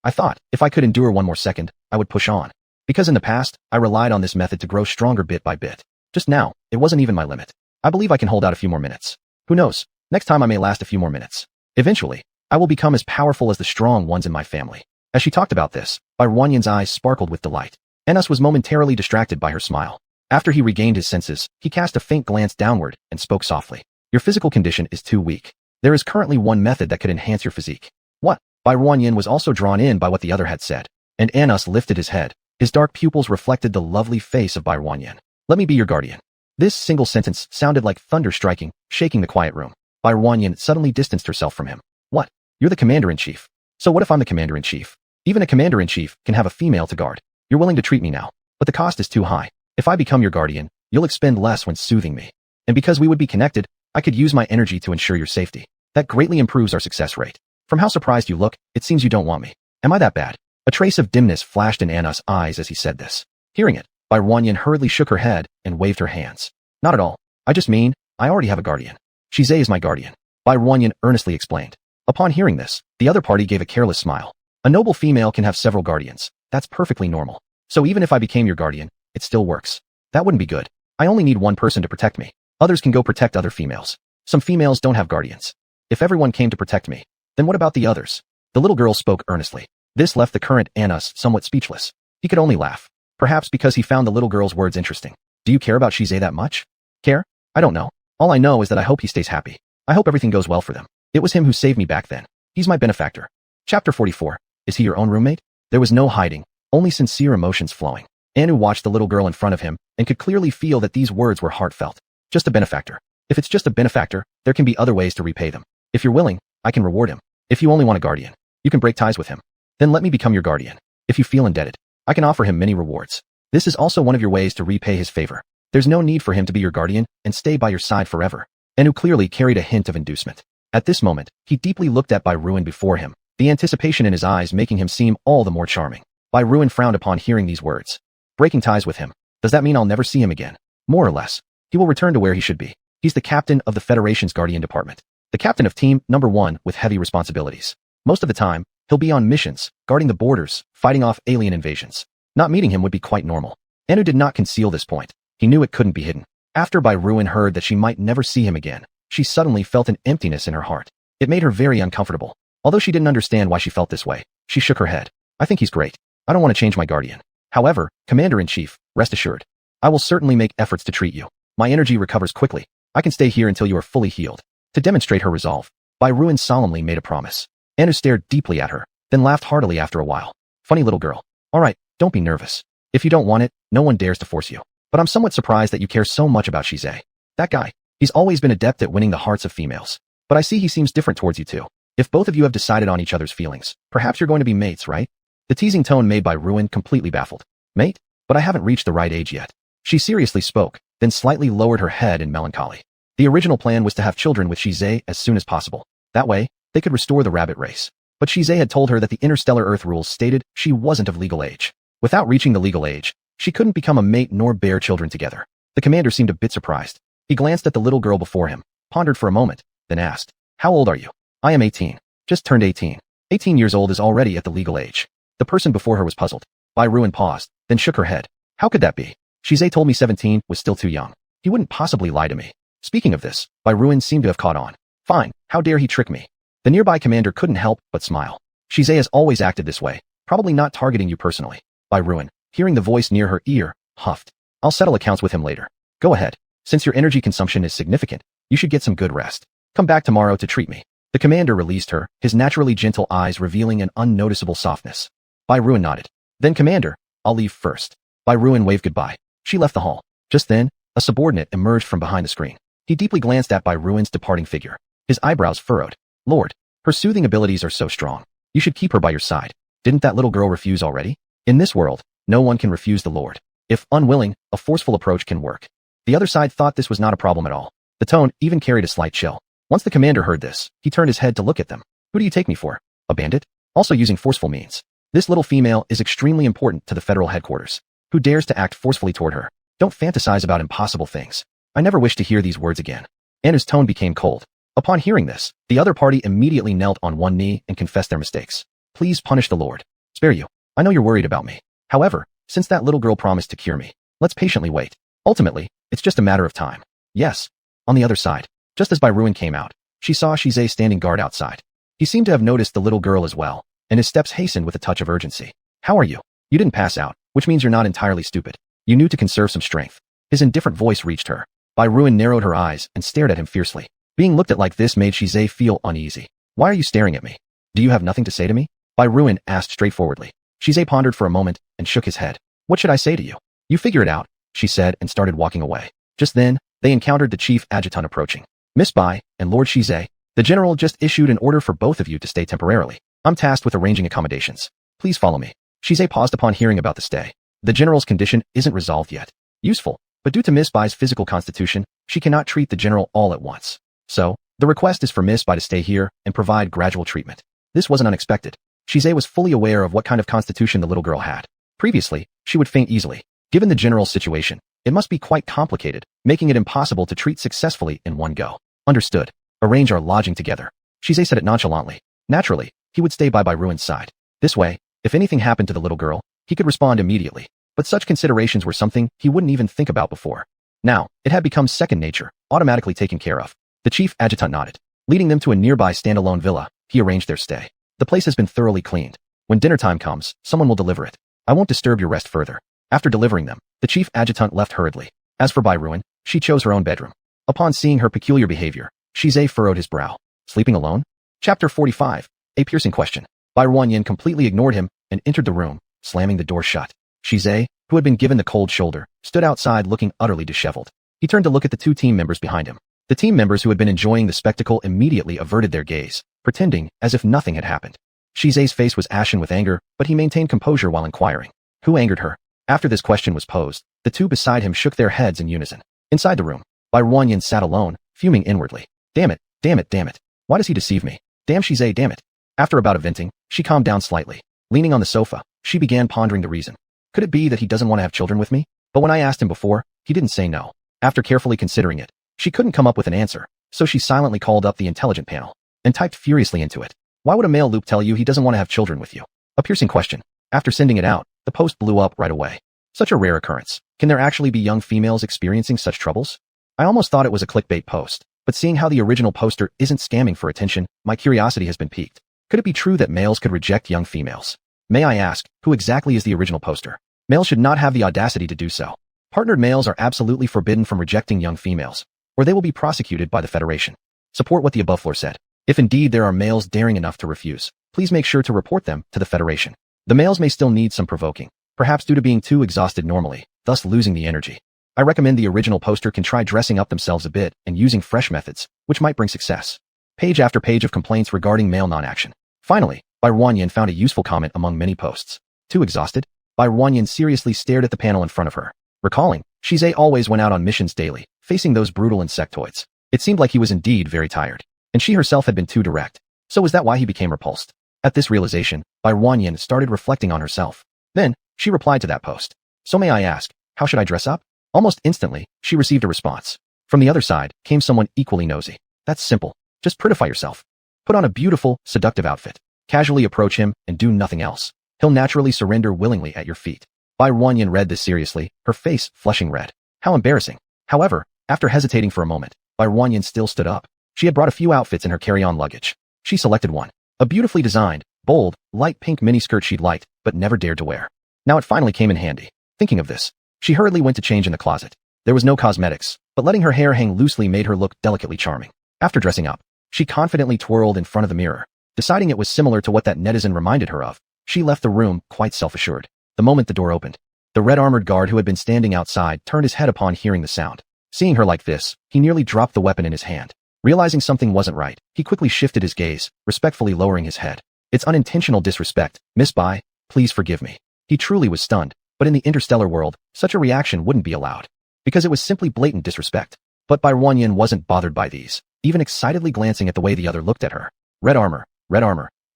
I thought, if I could endure one more second, I would push on. Because in the past, I relied on this method to grow stronger bit by bit. Just now, it wasn't even my limit. I believe I can hold out a few more minutes. Who knows? Next time I may last a few more minutes. Eventually, I will become as powerful as the strong ones in my family. As she talked about this, Bai Ruoren's eyes sparkled with delight. Anas was momentarily distracted by her smile. After he regained his senses, he cast a faint glance downward and spoke softly. Your physical condition is too weak. There is currently one method that could enhance your physique. What? Bai Ruanyin was also drawn in by what the other had said, and Anus lifted his head. His dark pupils reflected the lovely face of Bai Ruanyin. Let me be your guardian. This single sentence sounded like thunder striking, shaking the quiet room. Bai Ruanyin suddenly distanced herself from him. What? You're the commander-in-chief. So what if I'm the commander-in-chief? Even a commander-in-chief can have a female to guard. You're willing to treat me now, but the cost is too high. If I become your guardian, you'll expend less when soothing me. And because we would be connected, I could use my energy to ensure your safety. That greatly improves our success rate. From how surprised you look, it seems you don't want me. Am I that bad? A trace of dimness flashed in Anna's eyes as he said this. Hearing it, Bai Ruanyin hurriedly shook her head and waved her hands. Not at all. I just mean, I already have a guardian. Shize is my guardian. Bai Ruanyin earnestly explained. Upon hearing this, the other party gave a careless smile. A noble female can have several guardians. That's perfectly normal. So even if I became your guardian, it still works. That wouldn't be good. I only need one person to protect me. Others can go protect other females. Some females don't have guardians. If everyone came to protect me, then what about the others? The little girl spoke earnestly. This left the current Anus somewhat speechless. He could only laugh. Perhaps because he found the little girl's words interesting. Do you care about Shize that much? Care? I don't know. All I know is that I hope he stays happy. I hope everything goes well for them. It was him who saved me back then. He's my benefactor. Chapter 44. Is he your own roommate? There was no hiding, only sincere emotions flowing. Anu watched the little girl in front of him and could clearly feel that these words were heartfelt. Just a benefactor. If it's just a benefactor, there can be other ways to repay them. If you're willing, I can reward him. If you only want a guardian, you can break ties with him. Then let me become your guardian. If you feel indebted, I can offer him many rewards. This is also one of your ways to repay his favor. There's no need for him to be your guardian and stay by your side forever. Anu clearly carried a hint of inducement. At this moment, he deeply looked at Bai Ruin before him, the anticipation in his eyes making him seem all the more charming. Bai Ruin frowned upon hearing these words. Breaking ties with him. Does that mean I'll never see him again? More or less. He will return to where he should be. He's the captain of the Federation's Guardian Department. The captain of Team Number 1 with heavy responsibilities. Most of the time, he'll be on missions, guarding the borders, fighting off alien invasions. Not meeting him would be quite normal. Anu did not conceal this point. He knew it couldn't be hidden. After Bai Ruin heard that she might never see him again, she suddenly felt an emptiness in her heart. It made her very uncomfortable. Although she didn't understand why she felt this way, she shook her head. I think he's great. I don't want to change my guardian. However, Commander-in-Chief, rest assured. I will certainly make efforts to treat you. My energy recovers quickly. I can stay here until you are fully healed. To demonstrate her resolve, Bai Ruin solemnly made a promise. Anu stared deeply at her, then laughed heartily after a while. Funny little girl. All right, don't be nervous. If you don't want it, no one dares to force you. But I'm somewhat surprised that you care so much about Shize. That guy. He's always been adept at winning the hearts of females. But I see he seems different towards you too. If both of you have decided on each other's feelings, perhaps you're going to be mates, right? The teasing tone made Bai Ruin completely baffled. Mate? But I haven't reached the right age yet. She seriously spoke, then slightly lowered her head in melancholy. The original plan was to have children with Shize as soon as possible. That way, they could restore the rabbit race. But Shize had told her that the interstellar Earth rules stated she wasn't of legal age. Without reaching the legal age, she couldn't become a mate nor bear children together. The commander seemed a bit surprised. He glanced at the little girl before him, pondered for a moment, then asked, How old are you? I am 18. Just turned 18. 18 years old is already at the legal age. The person before her was puzzled. Bai Ruin paused, then shook her head. How could that be? Shize told me 17 was still too young. He wouldn't possibly lie to me. Speaking of this, Bai Ruin seemed to have caught on. Fine, how dare he trick me? The nearby commander couldn't help but smile. Shize has always acted this way, probably not targeting you personally. Bai Ruin, hearing the voice near her ear, huffed. I'll settle accounts with him later. Go ahead. Since your energy consumption is significant, you should get some good rest. Come back tomorrow to treat me. The commander released her, his naturally gentle eyes revealing an unnoticeable softness. Bai Ruin nodded. Then commander, I'll leave first. Bai Ruin waved goodbye. She left the hall. Just then, a subordinate emerged from behind the screen. He deeply glanced at Bai Ruin's departing figure. His eyebrows furrowed. Lord, her soothing abilities are so strong. You should keep her by your side. Didn't that little girl refuse already? In this world, no one can refuse the Lord. If unwilling, a forceful approach can work. The other side thought this was not a problem at all. The tone even carried a slight chill. Once the commander heard this, he turned his head to look at them. Who do you take me for? A bandit? Also using forceful means. This little female is extremely important to the federal headquarters. Who dares to act forcefully toward her? Don't fantasize about impossible things. I never wish to hear these words again. Anna's tone became cold. Upon hearing this, the other party immediately knelt on one knee and confessed their mistakes. Please punish the Lord. Spare you. I know you're worried about me. However, since that little girl promised to cure me, let's patiently wait. Ultimately, it's just a matter of time. Yes. On the other side, just as Bai Ruin came out, she saw Shize standing guard outside. He seemed to have noticed the little girl as well, and his steps hastened with a touch of urgency. How are you? You didn't pass out, which means you're not entirely stupid. You knew to conserve some strength. His indifferent voice reached her. Bai Ruin narrowed her eyes and stared at him fiercely. Being looked at like this made Shizai feel uneasy. Why are you staring at me? Do you have nothing to say to me? Bai Ruin asked straightforwardly. Shizai pondered for a moment and shook his head. What should I say to you? You figure it out, she said and started walking away. Just then, they encountered the chief adjutant approaching. Miss Bai and Lord Shizai, the general just issued an order for both of you to stay temporarily. I'm tasked with arranging accommodations. Please follow me. Shizai paused upon hearing about the stay. The general's condition isn't resolved yet. Useful, but due to Miss Bai's physical constitution, she cannot treat the general all at once. So, the request is for Miss Bai to stay here and provide gradual treatment. This wasn't unexpected. Shizai was fully aware of what kind of constitution the little girl had. Previously, she would faint easily. Given the general's situation, it must be quite complicated, making it impossible to treat successfully in one go. Understood. Arrange our lodging together. Shizai said it nonchalantly. Naturally, he would stay by Ruin's side. This way, if anything happened to the little girl, he could respond immediately. But such considerations were something he wouldn't even think about before. Now, it had become second nature, automatically taken care of. The chief adjutant nodded. Leading them to a nearby standalone villa, he arranged their stay. The place has been thoroughly cleaned. When dinner time comes, someone will deliver it. I won't disturb your rest further. After delivering them, the chief adjutant left hurriedly. As for Bai Ruin, she chose her own bedroom. Upon seeing her peculiar behavior, Shizai furrowed his brow. Sleeping alone? Chapter 45. A piercing question. Bai Ruanyin completely ignored him and entered the room, slamming the door shut. Shizai, who had been given the cold shoulder, stood outside looking utterly disheveled. He turned to look at the two team members behind him. The team members who had been enjoying the spectacle immediately averted their gaze, pretending as if nothing had happened. Shizai's face was ashen with anger, but he maintained composure while inquiring. Who angered her? After this question was posed, the two beside him shook their heads in unison. Inside the room, Bai Ruanyin sat alone, fuming inwardly. Damn it, damn it, damn it. Why does he deceive me? Damn Shizai, damn it. After a bout of venting, she calmed down slightly. Leaning on the sofa, she began pondering the reason. Could it be that he doesn't want to have children with me? But when I asked him before, he didn't say no. After carefully considering it, she couldn't come up with an answer, so she silently called up the intelligent panel and typed furiously into it. Why would a male loop tell you he doesn't want to have children with you? A piercing question. After sending it out, the post blew up right away. Such a rare occurrence. Can there actually be young females experiencing such troubles? I almost thought it was a clickbait post, but seeing how the original poster isn't scamming for attention, my curiosity has been piqued. Could it be true that males could reject young females? May I ask, who exactly is the original poster? Males should not have the audacity to do so. Partnered males are absolutely forbidden from rejecting young females, or they will be prosecuted by the Federation. Support what the above floor said. If indeed there are males daring enough to refuse, please make sure to report them to the Federation. The males may still need some provoking, perhaps due to being too exhausted normally, thus losing the energy. I recommend the original poster can try dressing up themselves a bit and using fresh methods, which might bring success. Page after page of complaints regarding male non-action. Finally, Bai Ruanyin found a useful comment among many posts. Too exhausted? Bai Ruanyin seriously stared at the panel in front of her. Recalling, Shizai always went out on missions daily, facing those brutal insectoids. It seemed like he was indeed very tired, and she herself had been too direct. So was that why he became repulsed? At this realization, Bai Ruanyin started reflecting on herself. Then, she replied to that post. So may I ask, how should I dress up? Almost instantly, she received a response. From the other side, came someone equally nosy. That's simple. Just prettify yourself. Put on a beautiful, seductive outfit. Casually approach him and do nothing else. He'll naturally surrender willingly at your feet. Bai Ruanyin read this seriously, her face flushing red. How embarrassing. However, after hesitating for a moment, Bai Ruanyin still stood up. She had brought a few outfits in her carry-on luggage. She selected one. A beautifully designed, bold, light pink miniskirt she'd liked, but never dared to wear. Now it finally came in handy. Thinking of this, she hurriedly went to change in the closet. There was no cosmetics, but letting her hair hang loosely made her look delicately charming. After dressing up, she confidently twirled in front of the mirror. Deciding it was similar to what that netizen reminded her of, she left the room quite self-assured. The moment the door opened, the red-armored guard who had been standing outside turned his head upon hearing the sound. Seeing her like this, he nearly dropped the weapon in his hand. Realizing something wasn't right, he quickly shifted his gaze, respectfully lowering his head. It's unintentional disrespect, Miss Bai, please forgive me. He truly was stunned, but in the interstellar world, such a reaction wouldn't be allowed. Because it was simply blatant disrespect. But Bai Ruanyin wasn't bothered by these, even excitedly glancing at the way the other looked at her. Red armor,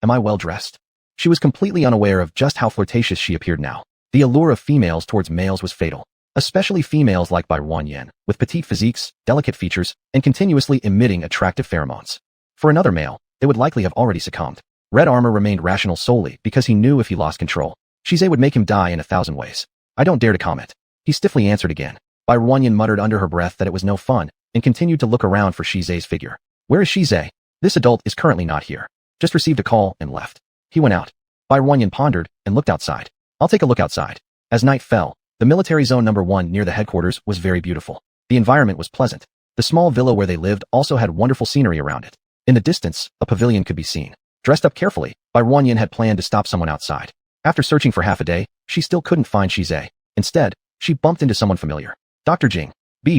am I well dressed? She was completely unaware of just how flirtatious she appeared now. The allure of females towards males was fatal. Especially females like Bai Ruanyin, with petite physiques, delicate features, and continuously emitting attractive pheromones. For another male, they would likely have already succumbed. Red armor remained rational solely because he knew if he lost control, Shizai would make him die in 1,000 ways. I don't dare to comment. He stiffly answered again. Bai Ruanyin muttered under her breath that it was no fun, and continued to look around for Shizai's figure. Where is Shizai? This adult is currently not here. Just received a call and left. He went out. Bai Ruanyin pondered and looked outside. I'll take a look outside. As night fell, The military zone number 1 near the headquarters was very beautiful. The environment was pleasant. The small villa where they lived also had wonderful scenery around it. In the distance, a pavilion could be seen. Dressed up carefully, Bai Ruanyin had planned to stop someone outside. After searching for half a day, she still couldn't find Shizhe. Instead, she bumped into someone familiar. Dr. Jing.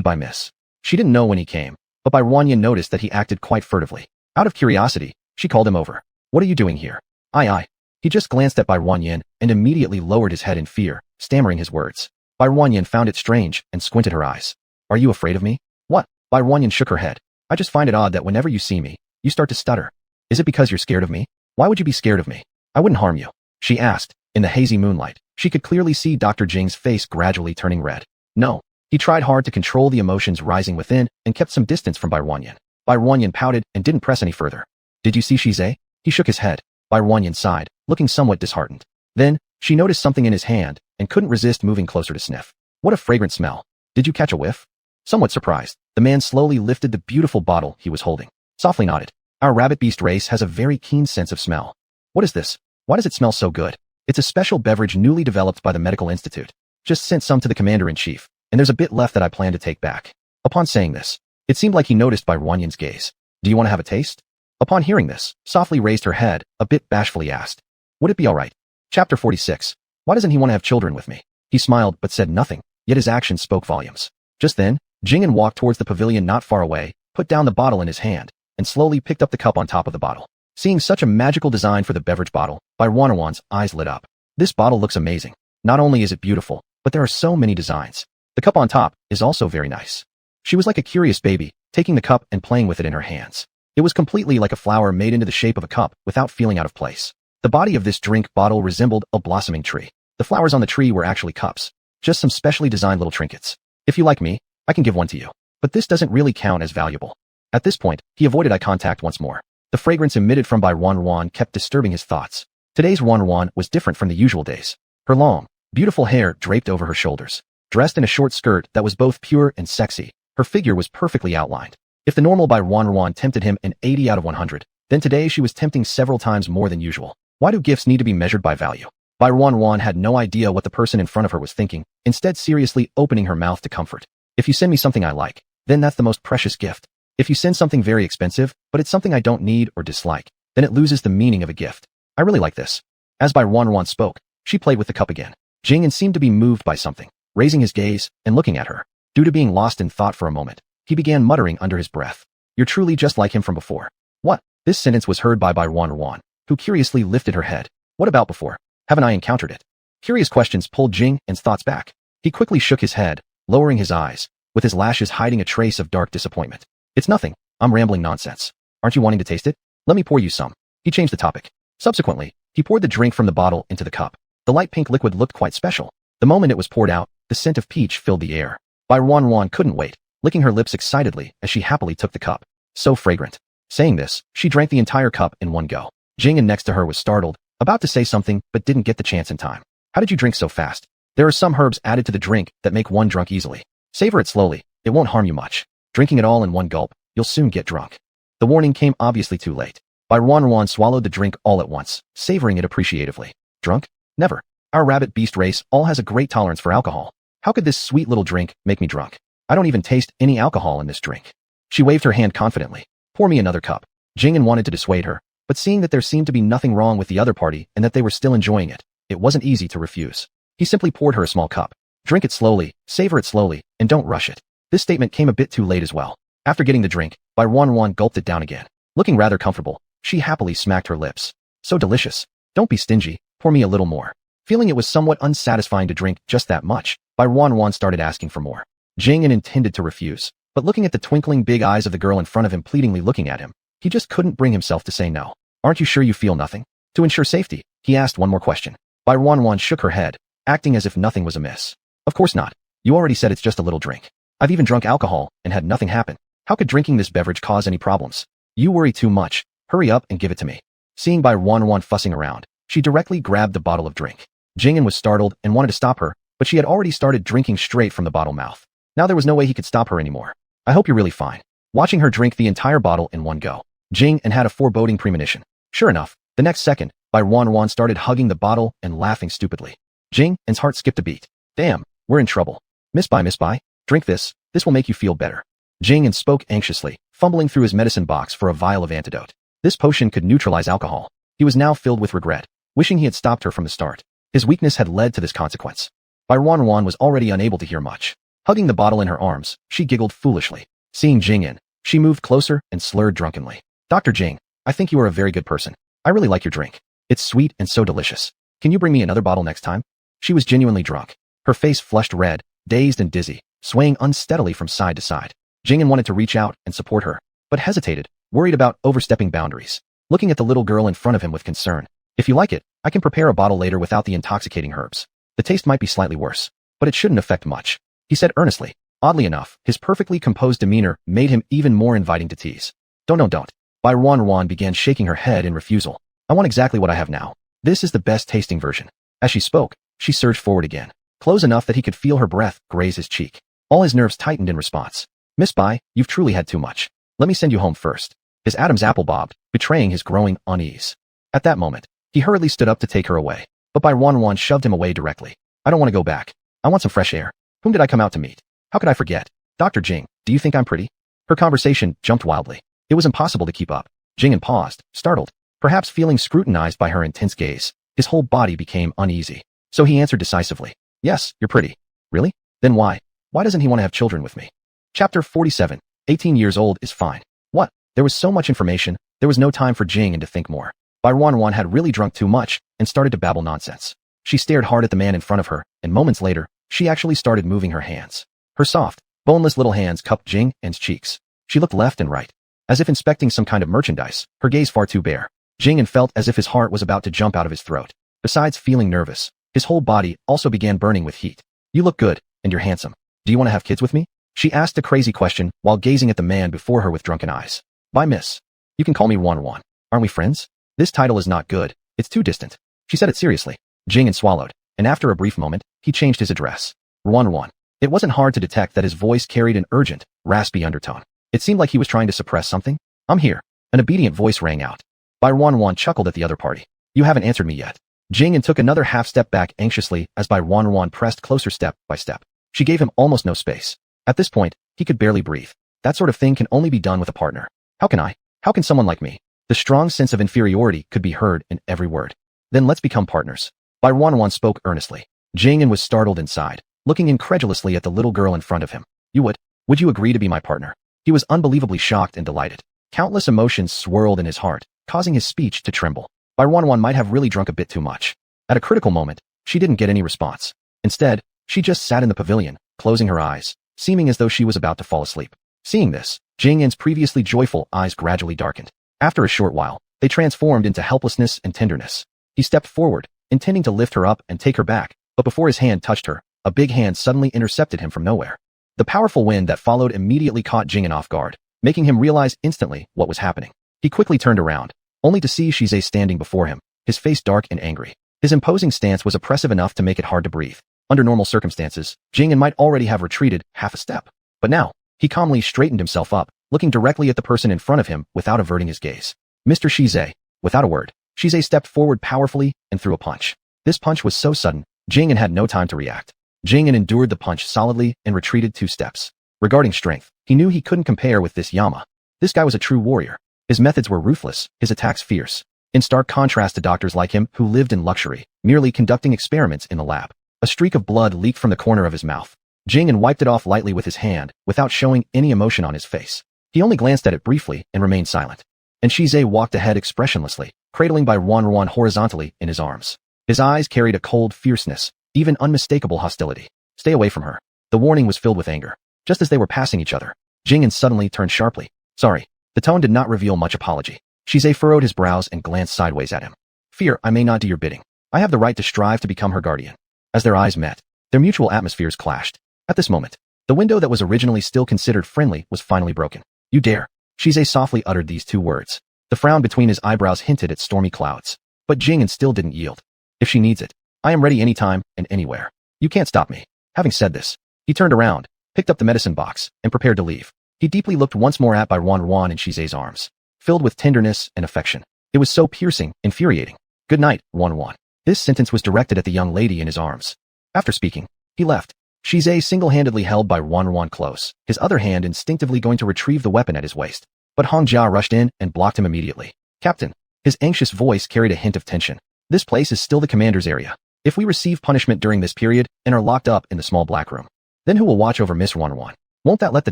By Miss. She didn't know when he came, but Bai Ruanyin noticed that he acted quite furtively. Out of curiosity, she called him over. What are you doing here? Aye. He just glanced at Bai Ruanyin and immediately lowered his head in fear, stammering his words. Bai Ruanyin found it strange and squinted her eyes. Are you afraid of me? What? Bai Ruanyin shook her head. I just find it odd that whenever you see me, you start to stutter. Is it because you're scared of me? Why would you be scared of me? I wouldn't harm you. She asked. In the hazy moonlight, she could clearly see Dr. Jing's face gradually turning red. No. He tried hard to control the emotions rising within and kept some distance from Bai Ruanyin. Bai Ruanyin pouted and didn't press any further. Did you see Shizhe? He shook his head. Bai Ruanyin sighed, looking somewhat disheartened. Then, she noticed something in his hand and couldn't resist moving closer to sniff. What a fragrant smell. Did you catch a whiff? Somewhat surprised, the man slowly lifted the beautiful bottle he was holding. Softly nodded. Our rabbit beast race has a very keen sense of smell. What is this? Why does it smell so good? It's a special beverage newly developed by the Medical Institute. Just sent some to the Commander-in-Chief, and there's a bit left that I plan to take back. Upon saying this, it seemed like he noticed Bai Ruanyin's gaze. Do you want to have a taste? Upon hearing this, softly raised her head, a bit bashfully asked. Would it be alright? Chapter 46. Why doesn't he want to have children with me? He smiled but said nothing, yet his actions spoke volumes. Just then, Jing'an walked towards the pavilion not far away, put down the bottle in his hand, and slowly picked up the cup on top of the bottle. Seeing such a magical design for the beverage bottle, Bai Ruanwan's eyes lit up. This bottle looks amazing. Not only is it beautiful, but there are so many designs. The cup on top is also very nice. She was like a curious baby, taking the cup and playing with it in her hands. It was completely like a flower made into the shape of a cup without feeling out of place. The body of this drink bottle resembled a blossoming tree. The flowers on the tree were actually cups. Just some specially designed little trinkets. If you like me, I can give one to you. But this doesn't really count as valuable. At this point, he avoided eye contact once more. The fragrance emitted from Bai Ruanwan kept disturbing his thoughts. Today's Ruanwan was different from the usual days. Her long, beautiful hair draped over her shoulders. Dressed in a short skirt that was both pure and sexy, her figure was perfectly outlined. If the normal Bai Ruanwan tempted him an 80 out of 100, then today she was tempting several times more than usual. Why do gifts need to be measured by value? Bai Ruanwan had no idea what the person in front of her was thinking, instead seriously opening her mouth to comfort. If you send me something I like, then that's the most precious gift. If you send something very expensive, but it's something I don't need or dislike, then it loses the meaning of a gift. I really like this. As Bai Ruanwan spoke, she played with the cup again. Jing'an seemed to be moved by something, raising his gaze and looking at her. Due to being lost in thought for a moment, he began muttering under his breath. You're truly just like him from before. What? This sentence was heard by Bai Ruanwan, who curiously lifted her head. What about before? Haven't I encountered it? Curious questions pulled Jing'an's thoughts back. He quickly shook his head, lowering his eyes, with his lashes hiding a trace of dark disappointment. It's nothing. I'm rambling nonsense. Aren't you wanting to taste it? Let me pour you some. He changed the topic. Subsequently, he poured the drink from the bottle into the cup. The light pink liquid looked quite special. The moment it was poured out, the scent of peach filled the air. Bai Ruanwan couldn't wait, licking her lips excitedly as she happily took the cup. So fragrant. Saying this, she drank the entire cup in one go. Jing'an next to her was startled, about to say something but didn't get the chance in time. How did you drink so fast? There are some herbs added to the drink that make one drunk easily. Savor it slowly, it won't harm you much. Drinking it all in one gulp, you'll soon get drunk. The warning came obviously too late. Bai Ruanwan swallowed the drink all at once, savoring it appreciatively. Drunk? Never. Our rabbit beast race all has a great tolerance for alcohol. How could this sweet little drink make me drunk? I don't even taste any alcohol in this drink. She waved her hand confidently. Pour me another cup. Jing'an wanted to dissuade her, but seeing that there seemed to be nothing wrong with the other party and that they were still enjoying it, it wasn't easy to refuse. He simply poured her a small cup. Drink it slowly, savor it slowly, and don't rush it. This statement came a bit too late as well. After getting the drink, Bai Ruanwan gulped it down again. Looking rather comfortable, she happily smacked her lips. So delicious. Don't be stingy, pour me a little more. Feeling it was somewhat unsatisfying to drink just that much, Bai Ruanwan started asking for more. Jing'an intended to refuse, but looking at the twinkling big eyes of the girl in front of him pleadingly looking at him, he just couldn't bring himself to say no. Aren't you sure you feel nothing? To ensure safety, he asked one more question. Bai Ruanwan shook her head, acting as if nothing was amiss. Of course not. You already said it's just a little drink. I've even drunk alcohol and had nothing happen. How could drinking this beverage cause any problems? You worry too much. Hurry up and give it to me. Seeing Bai Ruanwan fussing around, she directly grabbed the bottle of drink. Jing'an was startled and wanted to stop her, but she had already started drinking straight from the bottle mouth. Now there was no way he could stop her anymore. I hope you're really fine. Watching her drink the entire bottle in one go, Jing'an had a foreboding premonition. Sure enough, the next second, Bai Ruanwan started hugging the bottle and laughing stupidly. Jing'an's heart skipped a beat. Damn, We're in trouble. Miss Bai, drink this. This will make you feel better. Jing spoke anxiously, fumbling through his medicine box for a vial of antidote. This potion could neutralize alcohol. He was now filled with regret, wishing he had stopped her from the start. His weakness had led to this consequence. Bai Ruan was already unable to hear much. Hugging the bottle in her arms, she giggled foolishly. Seeing Jing, she moved closer and slurred drunkenly. Dr. Jing, I think you are a very good person. I really like your drink. It's sweet and so delicious. Can you bring me another bottle next time? She was genuinely drunk. Her face flushed red, dazed and dizzy, swaying unsteadily from side to side. Jing wanted to reach out and support her, but hesitated, worried about overstepping boundaries. Looking at the little girl in front of him with concern. If you like it, I can prepare a bottle later without the intoxicating herbs. The taste might be slightly worse, but it shouldn't affect much, he said earnestly. Oddly enough, his perfectly composed demeanor made him even more inviting to tease. Don't. Bai Ruan began shaking her head in refusal. I want exactly what I have now. This is the best tasting version. As she spoke, she surged forward again, close enough that he could feel her breath graze his cheek. All his nerves tightened in response. Miss Bai, you've truly had too much. Let me send you home first. His Adam's apple bobbed, betraying his growing unease. At that moment, he hurriedly stood up to take her away, but Bai Ruan shoved him away directly. I don't want to go back. I want some fresh air. Whom did I come out to meet? How could I forget? Dr. Jing, do you think I'm pretty? Her conversation jumped wildly. It was impossible to keep up. Jing paused, startled, perhaps feeling scrutinized by her intense gaze. His whole body became uneasy. So he answered decisively. Yes, you're pretty. Really? Then why? Why doesn't he want to have children with me? Chapter 47. 18 years old is fine. What? There was so much information, there was no time for Jing to think more. Bai Ruan had really drunk too much and started to babble nonsense. She stared hard at the man in front of her, and moments later, she actually started moving her hands. Her soft, boneless little hands cupped Jing's cheeks. She looked left and right, as if inspecting some kind of merchandise, her gaze far too bare. Jing felt as if his heart was about to jump out of his throat. Besides feeling nervous, his whole body also began burning with heat. You look good, and you're handsome. Do you want to have kids with me? She asked a crazy question while gazing at the man before her with drunken eyes. Bye, miss. You can call me Ruan. Aren't we friends? This title is not good. It's too distant. She said it seriously. Jing swallowed, and after a brief moment, he changed his address. Ruan. It wasn't hard to detect that his voice carried an urgent, raspy undertone. It seemed like he was trying to suppress something. I'm here. An obedient voice rang out. Bai Ruan chuckled at the other party. You haven't answered me yet. Jing took another half step back anxiously as Bai Ruan pressed closer step by step. She gave him almost no space. At this point, he could barely breathe. That sort of thing can only be done with a partner. How can someone like me? The strong sense of inferiority could be heard in every word. Then let's become partners. Bai Ruan spoke earnestly. Jing was startled inside, looking incredulously at the little girl in front of him. You would you agree to be my partner? He was unbelievably shocked and delighted. Countless emotions swirled in his heart, causing his speech to tremble. Bai Ruan might have really drunk a bit too much. At a critical moment, she didn't get any response. Instead, she just sat in the pavilion, closing her eyes, seeming as though she was about to fall asleep. Seeing this, Jing's previously joyful eyes gradually darkened. After a short while, they transformed into helplessness and tenderness. He stepped forward, intending to lift her up and take her back, but before his hand touched her, a big hand suddenly intercepted him from nowhere. The powerful wind that followed immediately caught Jing off guard, making him realize instantly what was happening. He quickly turned around, only to see Shizai standing before him, his face dark and angry. His imposing stance was oppressive enough to make it hard to breathe. Under normal circumstances, Jing might already have retreated half a step. But now, he calmly straightened himself up, looking directly at the person in front of him without averting his gaze. Mr. Shizai. Without a word, Shizai stepped forward powerfully and threw a punch. This punch was so sudden, Jing had no time to react. Jing endured the punch solidly and retreated 2 steps. Regarding strength, he knew he couldn't compare with this Yama. This guy was a true warrior. His methods were ruthless, his attacks fierce. In stark contrast to doctors like him who lived in luxury, merely conducting experiments in the lab. A streak of blood leaked from the corner of his mouth. Jing wiped it off lightly with his hand, without showing any emotion on his face. He only glanced at it briefly and remained silent. And Shizai walked ahead expressionlessly, cradling Bai Ruan horizontally in his arms. His eyes carried a cold fierceness, even unmistakable hostility. Stay away from her. The warning was filled with anger. Just as they were passing each other, Jing suddenly turned sharply. Sorry. The tone did not reveal much apology. Shizai furrowed his brows and glanced sideways at him. Fear, I may not do your bidding. I have the right to strive to become her guardian. As their eyes met, their mutual atmospheres clashed. At this moment, the window that was originally still considered friendly was finally broken. You dare. Shizai softly uttered these 2 words. The frown between his eyebrows hinted at stormy clouds. But Jing still didn't yield. If she needs it, I am ready anytime and anywhere. You can't stop me. Having said this, he turned around, picked up the medicine box, and prepared to leave. He deeply looked once more at Bai Ruan in Shizai's arms, filled with tenderness and affection. It was so piercing, infuriating. Good night, Ruan. This sentence was directed at the young lady in his arms. After speaking, he left. Shize single-handedly held by Wan close, his other hand instinctively going to retrieve the weapon at his waist. But Hong Jia rushed in and blocked him immediately. Captain. His anxious voice carried a hint of tension. This place is still the commander's area. If we receive punishment during this period and are locked up in the small black room, then who will watch over Miss Wan? Won't that let the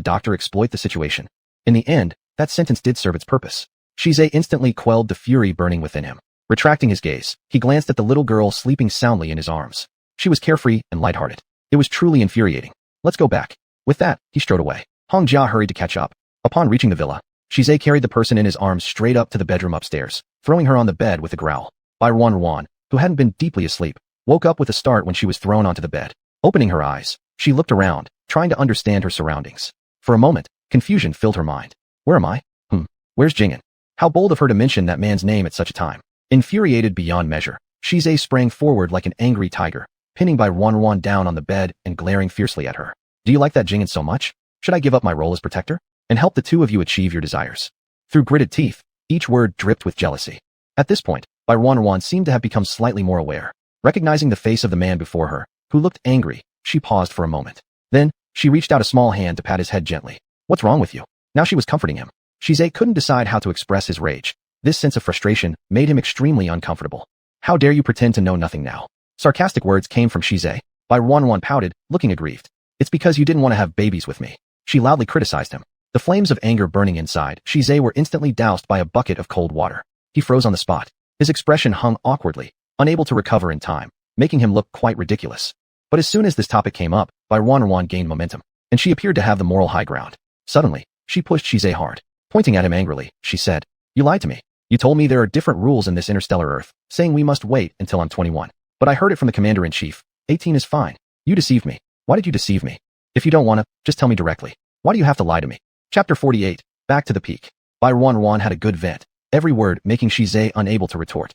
doctor exploit the situation? In the end, that sentence did serve its purpose. Shize instantly quelled the fury burning within him. Retracting his gaze, he glanced at the little girl sleeping soundly in his arms. She was carefree and lighthearted. It was truly infuriating. Let's go back. With that, he strode away. Hong Jia hurried to catch up. Upon reaching the villa, Shize carried the person in his arms straight up to the bedroom upstairs, throwing her on the bed with a growl. Bai Wan, who hadn't been deeply asleep, woke up with a start when she was thrown onto the bed. Opening her eyes, she looked around, trying to understand her surroundings. For a moment, confusion filled her mind. Where am I? Where's Jing'an? How bold of her to mention that man's name at such a time. Infuriated beyond measure, Shize sprang forward like an angry tiger, pinning Bai Wan down on the bed and glaring fiercely at her. Do you like that Jing'an so much? Should I give up my role as protector? And help the two of you achieve your desires? Through gritted teeth, each word dripped with jealousy. At this point, Bai Wan seemed to have become slightly more aware. Recognizing the face of the man before her, who looked angry, she paused for a moment. Then, she reached out a small hand to pat his head gently. What's wrong with you? Now she was comforting him. Shize couldn't decide how to express his rage. This sense of frustration made him extremely uncomfortable. How dare you pretend to know nothing now? Sarcastic words came from Shize. Bai Wan pouted, looking aggrieved. It's because you didn't want to have babies with me. She loudly criticized him. The flames of anger burning inside Shize were instantly doused by a bucket of cold water. He froze on the spot. His expression hung awkwardly, unable to recover in time, making him look quite ridiculous. But as soon as this topic came up, Bai Wan gained momentum, and she appeared to have the moral high ground. Suddenly, she pushed Shize hard. Pointing at him angrily, she said, You lied to me. You told me there are different rules in this interstellar Earth, saying we must wait until I'm 21. But I heard it from the Commander-in-Chief. 18 is fine. You deceived me. Why did you deceive me? If you don't want to, just tell me directly. Why do you have to lie to me? Chapter 48. Back to the peak. Bai Wan had a good vent, every word making Shize unable to retort.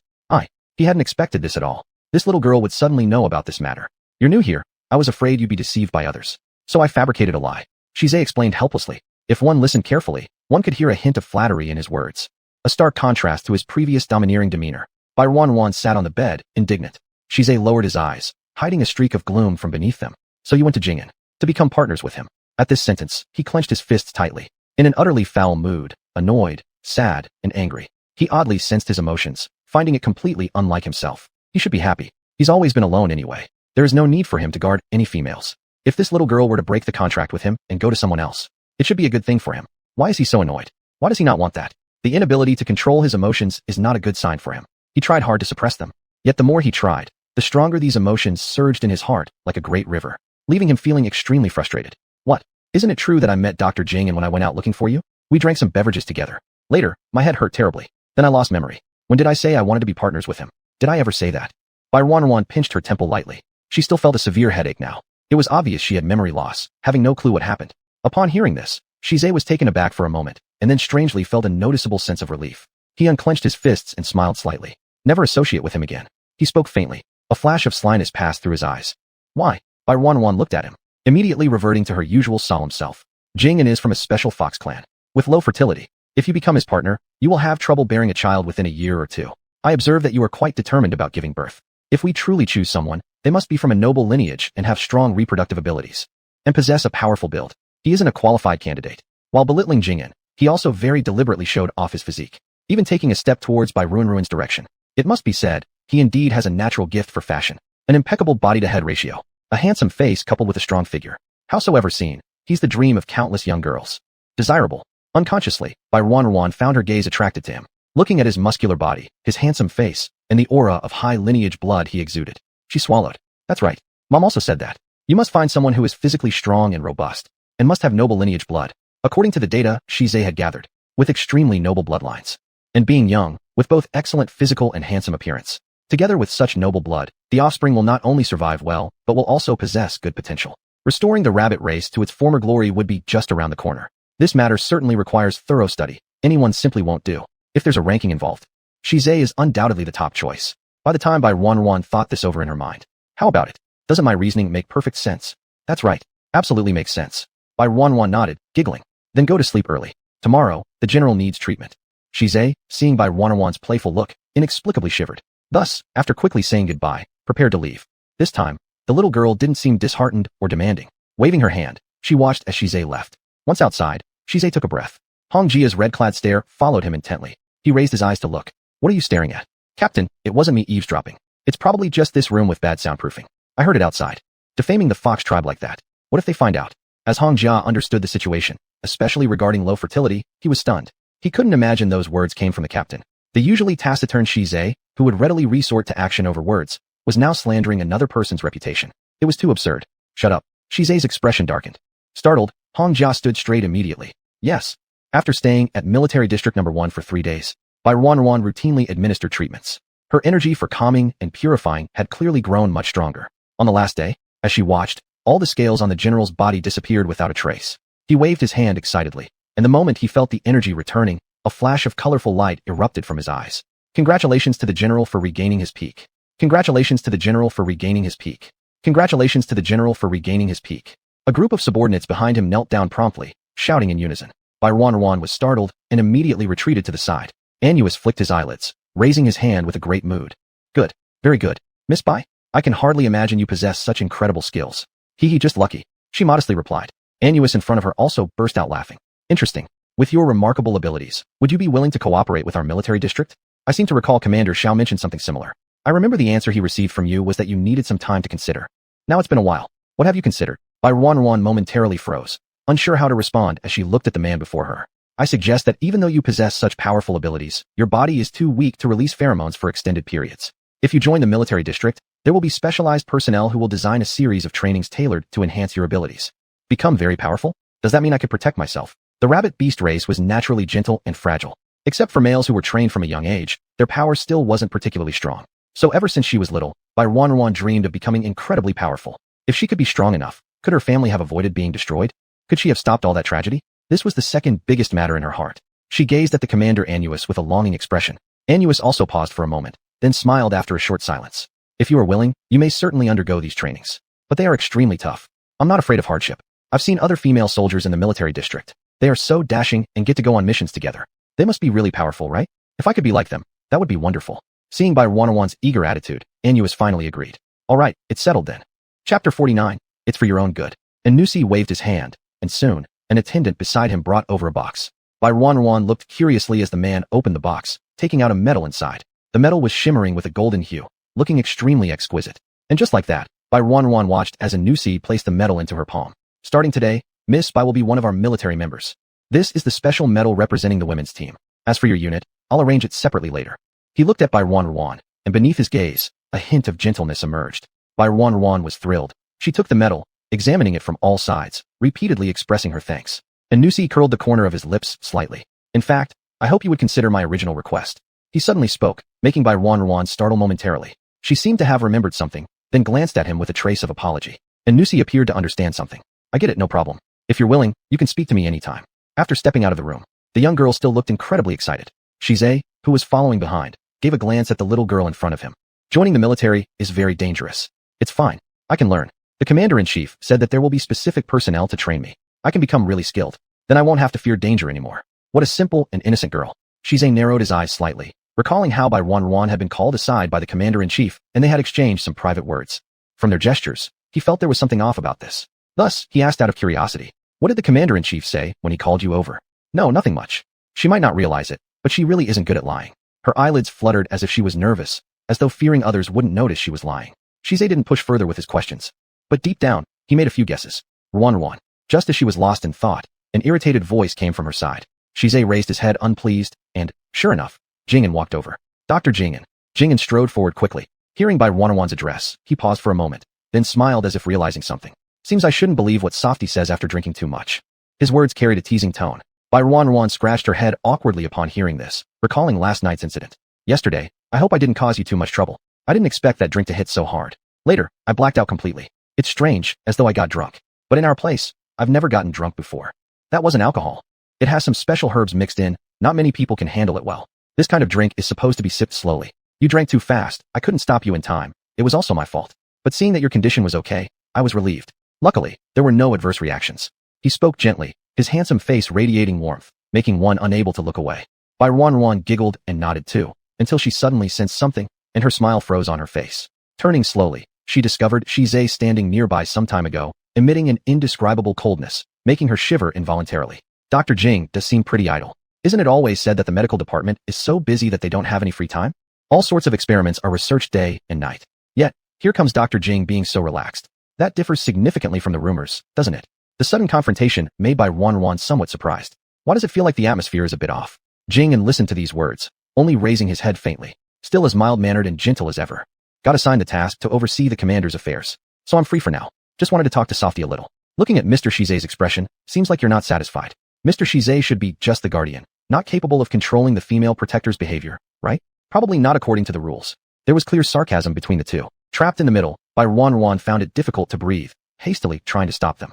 He hadn't expected this at all. This little girl would suddenly know about this matter. You're new here. I was afraid you'd be deceived by others. So I fabricated a lie. Shize explained helplessly. If one listened carefully, one could hear a hint of flattery in his words. A stark contrast to his previous domineering demeanor. Bai Wan sat on the bed, indignant. Shize lowered his eyes, hiding a streak of gloom from beneath them. So you went to Jing'an to become partners with him. At this sentence, he clenched his fists tightly. In an utterly foul mood, annoyed, sad, and angry. He oddly sensed his emotions, finding it completely unlike himself. He should be happy. He's always been alone anyway. There is no need for him to guard any females. If this little girl were to break the contract with him and go to someone else, it should be a good thing for him. Why is he so annoyed? Why does he not want that? The inability to control his emotions is not a good sign for him. He tried hard to suppress them. Yet the more he tried, the stronger these emotions surged in his heart like a great river, leaving him feeling extremely frustrated. What? Isn't it true that I met Dr. Jing'an when I went out looking for you? We drank some beverages together. Later, my head hurt terribly. Then I lost memory. When did I say I wanted to be partners with him? Did I ever say that? Bai Wan pinched her temple lightly. She still felt a severe headache now. It was obvious she had memory loss, having no clue what happened. Upon hearing this, Shize was taken aback for a moment, and then strangely felt a noticeable sense of relief. He unclenched his fists and smiled slightly. Never associate with him again. He spoke faintly. A flash of slyness passed through his eyes. Why? Bai Wan looked at him, immediately reverting to her usual solemn self. Jing'an is from a special fox clan, with low fertility. If you become his partner, you will have trouble bearing a child within a year or two. I observe that you are quite determined about giving birth. If we truly choose someone, they must be from a noble lineage and have strong reproductive abilities, and possess a powerful build. He isn't a qualified candidate. While belittling Jing'an, he also very deliberately showed off his physique, even taking a step towards Bai Ruin's direction. It must be said, he indeed has a natural gift for fashion, an impeccable body-to-head ratio, a handsome face coupled with a strong figure. Howsoever seen, he's the dream of countless young girls. Desirable. Unconsciously, Bai Wan found her gaze attracted to him, looking at his muscular body, his handsome face, and the aura of high lineage blood he exuded. She swallowed. That's right. Mom also said that. You must find someone who is physically strong and robust, and must have noble lineage blood, according to the data Shize had gathered, with extremely noble bloodlines. And being young, with both excellent physical and handsome appearance. Together with such noble blood, the offspring will not only survive well, but will also possess good potential. Restoring the rabbit race to its former glory would be just around the corner. This matter certainly requires thorough study. Anyone simply won't do, if there's a ranking involved. Shize is undoubtedly the top choice. By the time Bai Wan thought this over in her mind. How about it? Doesn't my reasoning make perfect sense? That's right. Absolutely makes sense. Bai Wan nodded, giggling. Then go to sleep early. Tomorrow, the general needs treatment. Shize, seeing Bai Wan's playful look, inexplicably shivered. Thus, after quickly saying goodbye, prepared to leave. This time, the The little girl didn't seem disheartened or demanding. Waving her hand, she watched as Shizai left. Once outside, Shizai took a breath. Hong Jia's red-clad stare followed him intently. He raised his eyes to look. What are you staring at? Captain, it wasn't me eavesdropping. It's probably just this room with bad soundproofing. I heard it outside. Defaming the Fox tribe like that. What if they find out? As Hong Jia understood the situation, especially regarding low fertility, he was stunned. He couldn't imagine those words came from the captain. The usually taciturn Shizai, who would readily resort to action over words, was now slandering another person's reputation. It was too absurd. Shut up. Shizai's expression darkened. Startled, Hong Jia stood straight immediately. Yes. After staying at Military District No. 1 for 3 days, Bai Ruan routinely administered treatments. Her energy for calming and purifying had clearly grown much stronger. On the last day, as she watched, all the scales on the general's body disappeared without a trace. He waved his hand excitedly, and the moment he felt the energy returning, a flash of colorful light erupted from his eyes. Congratulations to the general for regaining his peak. Congratulations to the general for regaining his peak. Congratulations to the general for regaining his peak. A group of subordinates behind him knelt down promptly, shouting in unison. Bai Ruan was startled and immediately retreated to the side. Annuus flicked his eyelids, raising his hand with a great mood. Good. Very good. Miss Bai, I can hardly imagine you possess such incredible skills. Hee just lucky, she modestly replied. Annuus in front of her also burst out laughing. Interesting. With your remarkable abilities, would you be willing to cooperate with our military district? I seem to recall Commander Xiao mentioned something similar. I remember the answer he received from you was that you needed some time to consider. Now it's been a while. What have you considered? Bai Ruan momentarily froze, unsure how to respond as she looked at the man before her. I suggest that even though you possess such powerful abilities, your body is too weak to release pheromones for extended periods. If you join the military district, there will be specialized personnel who will design a series of trainings tailored to enhance your abilities. Become very powerful? Does that mean I could protect myself? The rabbit beast race was naturally gentle and fragile. Except for males who were trained from a young age, their power still wasn't particularly strong. So ever since she was little, Bai Ruan dreamed of becoming incredibly powerful. If she could be strong enough, could her family have avoided being destroyed? Could she have stopped all that tragedy? This was the second biggest matter in her heart. She gazed at the commander Annuus with a longing expression. Annuus also paused for a moment, then smiled after a short silence. If you are willing, you may certainly undergo these trainings. But they are extremely tough. I'm not afraid of hardship. I've seen other female soldiers in the military district. They are so dashing and get to go on missions together. They must be really powerful, right? If I could be like them, that would be wonderful. Seeing Bai Ruan's eager attitude, Annuus finally agreed. All right, it's settled then. Chapter 49, It's for your own good. Nusi waved his hand, and soon, an attendant beside him brought over a box. Bai Ruan looked curiously as the man opened the box, taking out a medal inside. The medal was shimmering with a golden hue, looking extremely exquisite. And just like that, Bai Ruan watched as Nusi placed the medal into her palm. Starting today, Miss Bai will be one of our military members. This is the special medal representing the women's team. As for your unit, I'll arrange it separately later. He looked at Bai Ruan, and beneath his gaze, a hint of gentleness emerged. Bai Ruan was thrilled. She took the medal, examining it from all sides, repeatedly expressing her thanks. Nusi curled the corner of his lips slightly. In fact, I hope you would consider my original request. He suddenly spoke, making Bai Ruan startle momentarily. She seemed to have remembered something, then glanced at him with a trace of apology. Nusi appeared to understand something. I get it, no problem. If you're willing, you can speak to me anytime. After stepping out of the room, the young girl still looked incredibly excited. Shizai, who was following behind, gave a glance at the little girl in front of him. Joining the military is very dangerous. It's fine. I can learn. The commander-in-chief said that there will be specific personnel to train me. I can become really skilled. Then I won't have to fear danger anymore. What a simple and innocent girl. Shizai narrowed his eyes slightly, recalling how Bai Ruan had been called aside by the commander-in-chief and they had exchanged some private words. From their gestures, he felt there was something off about this. Thus, he asked out of curiosity, what did the commander-in-chief say when he called you over? No, nothing much. She might not realize it, but she really isn't good at lying. Her eyelids fluttered as if she was nervous, as though fearing others wouldn't notice she was lying. Shizai didn't push further with his questions. But deep down, he made a few guesses. Ruan. Just as she was lost in thought, an irritated voice came from her side. Shizai raised his head unpleased, and, sure enough, Jing'an walked over. Dr. Jing'an. Jing'an strode forward quickly. Hearing Bai Ruan's address, he paused for a moment, then smiled as if realizing something. Seems I shouldn't believe what Softy says after drinking too much. His words carried a teasing tone. Bai Ruan scratched her head awkwardly upon hearing this, recalling last night's incident. Yesterday, I hope I didn't cause you too much trouble. I didn't expect that drink to hit so hard. Later, I blacked out completely. It's strange, as though I got drunk. But in our place, I've never gotten drunk before. That wasn't alcohol. It has some special herbs mixed in, not many people can handle it well. This kind of drink is supposed to be sipped slowly. You drank too fast, I couldn't stop you in time. It was also my fault. But seeing that your condition was okay, I was relieved. Luckily, there were no adverse reactions. He spoke gently, his handsome face radiating warmth, making one unable to look away. Bai Ruan giggled and nodded too, until she suddenly sensed something, and her smile froze on her face. Turning slowly, she discovered Shize standing nearby some time ago, emitting an indescribable coldness, making her shiver involuntarily. Dr. Jing does seem pretty idle. Isn't it always said that the medical department is so busy that they don't have any free time? All sorts of experiments are researched day and night. Yet, here comes Dr. Jing being so relaxed. That differs significantly from the rumors, doesn't it? The sudden confrontation made by Wan somewhat surprised. Why does it feel like the atmosphere is a bit off? Jing listened to these words, only raising his head faintly, still as mild-mannered and gentle as ever. Got assigned the task to oversee the commander's affairs, so I'm free for now. Just wanted to talk to Softy a little. Looking at Mr. Shize's expression, seems like you're not satisfied. Mr. Shize should be just the guardian, not capable of controlling the female protector's behavior, right? Probably not according to the rules. There was clear sarcasm between the two. Trapped in the middle, Wan found it difficult to breathe, hastily trying to stop them.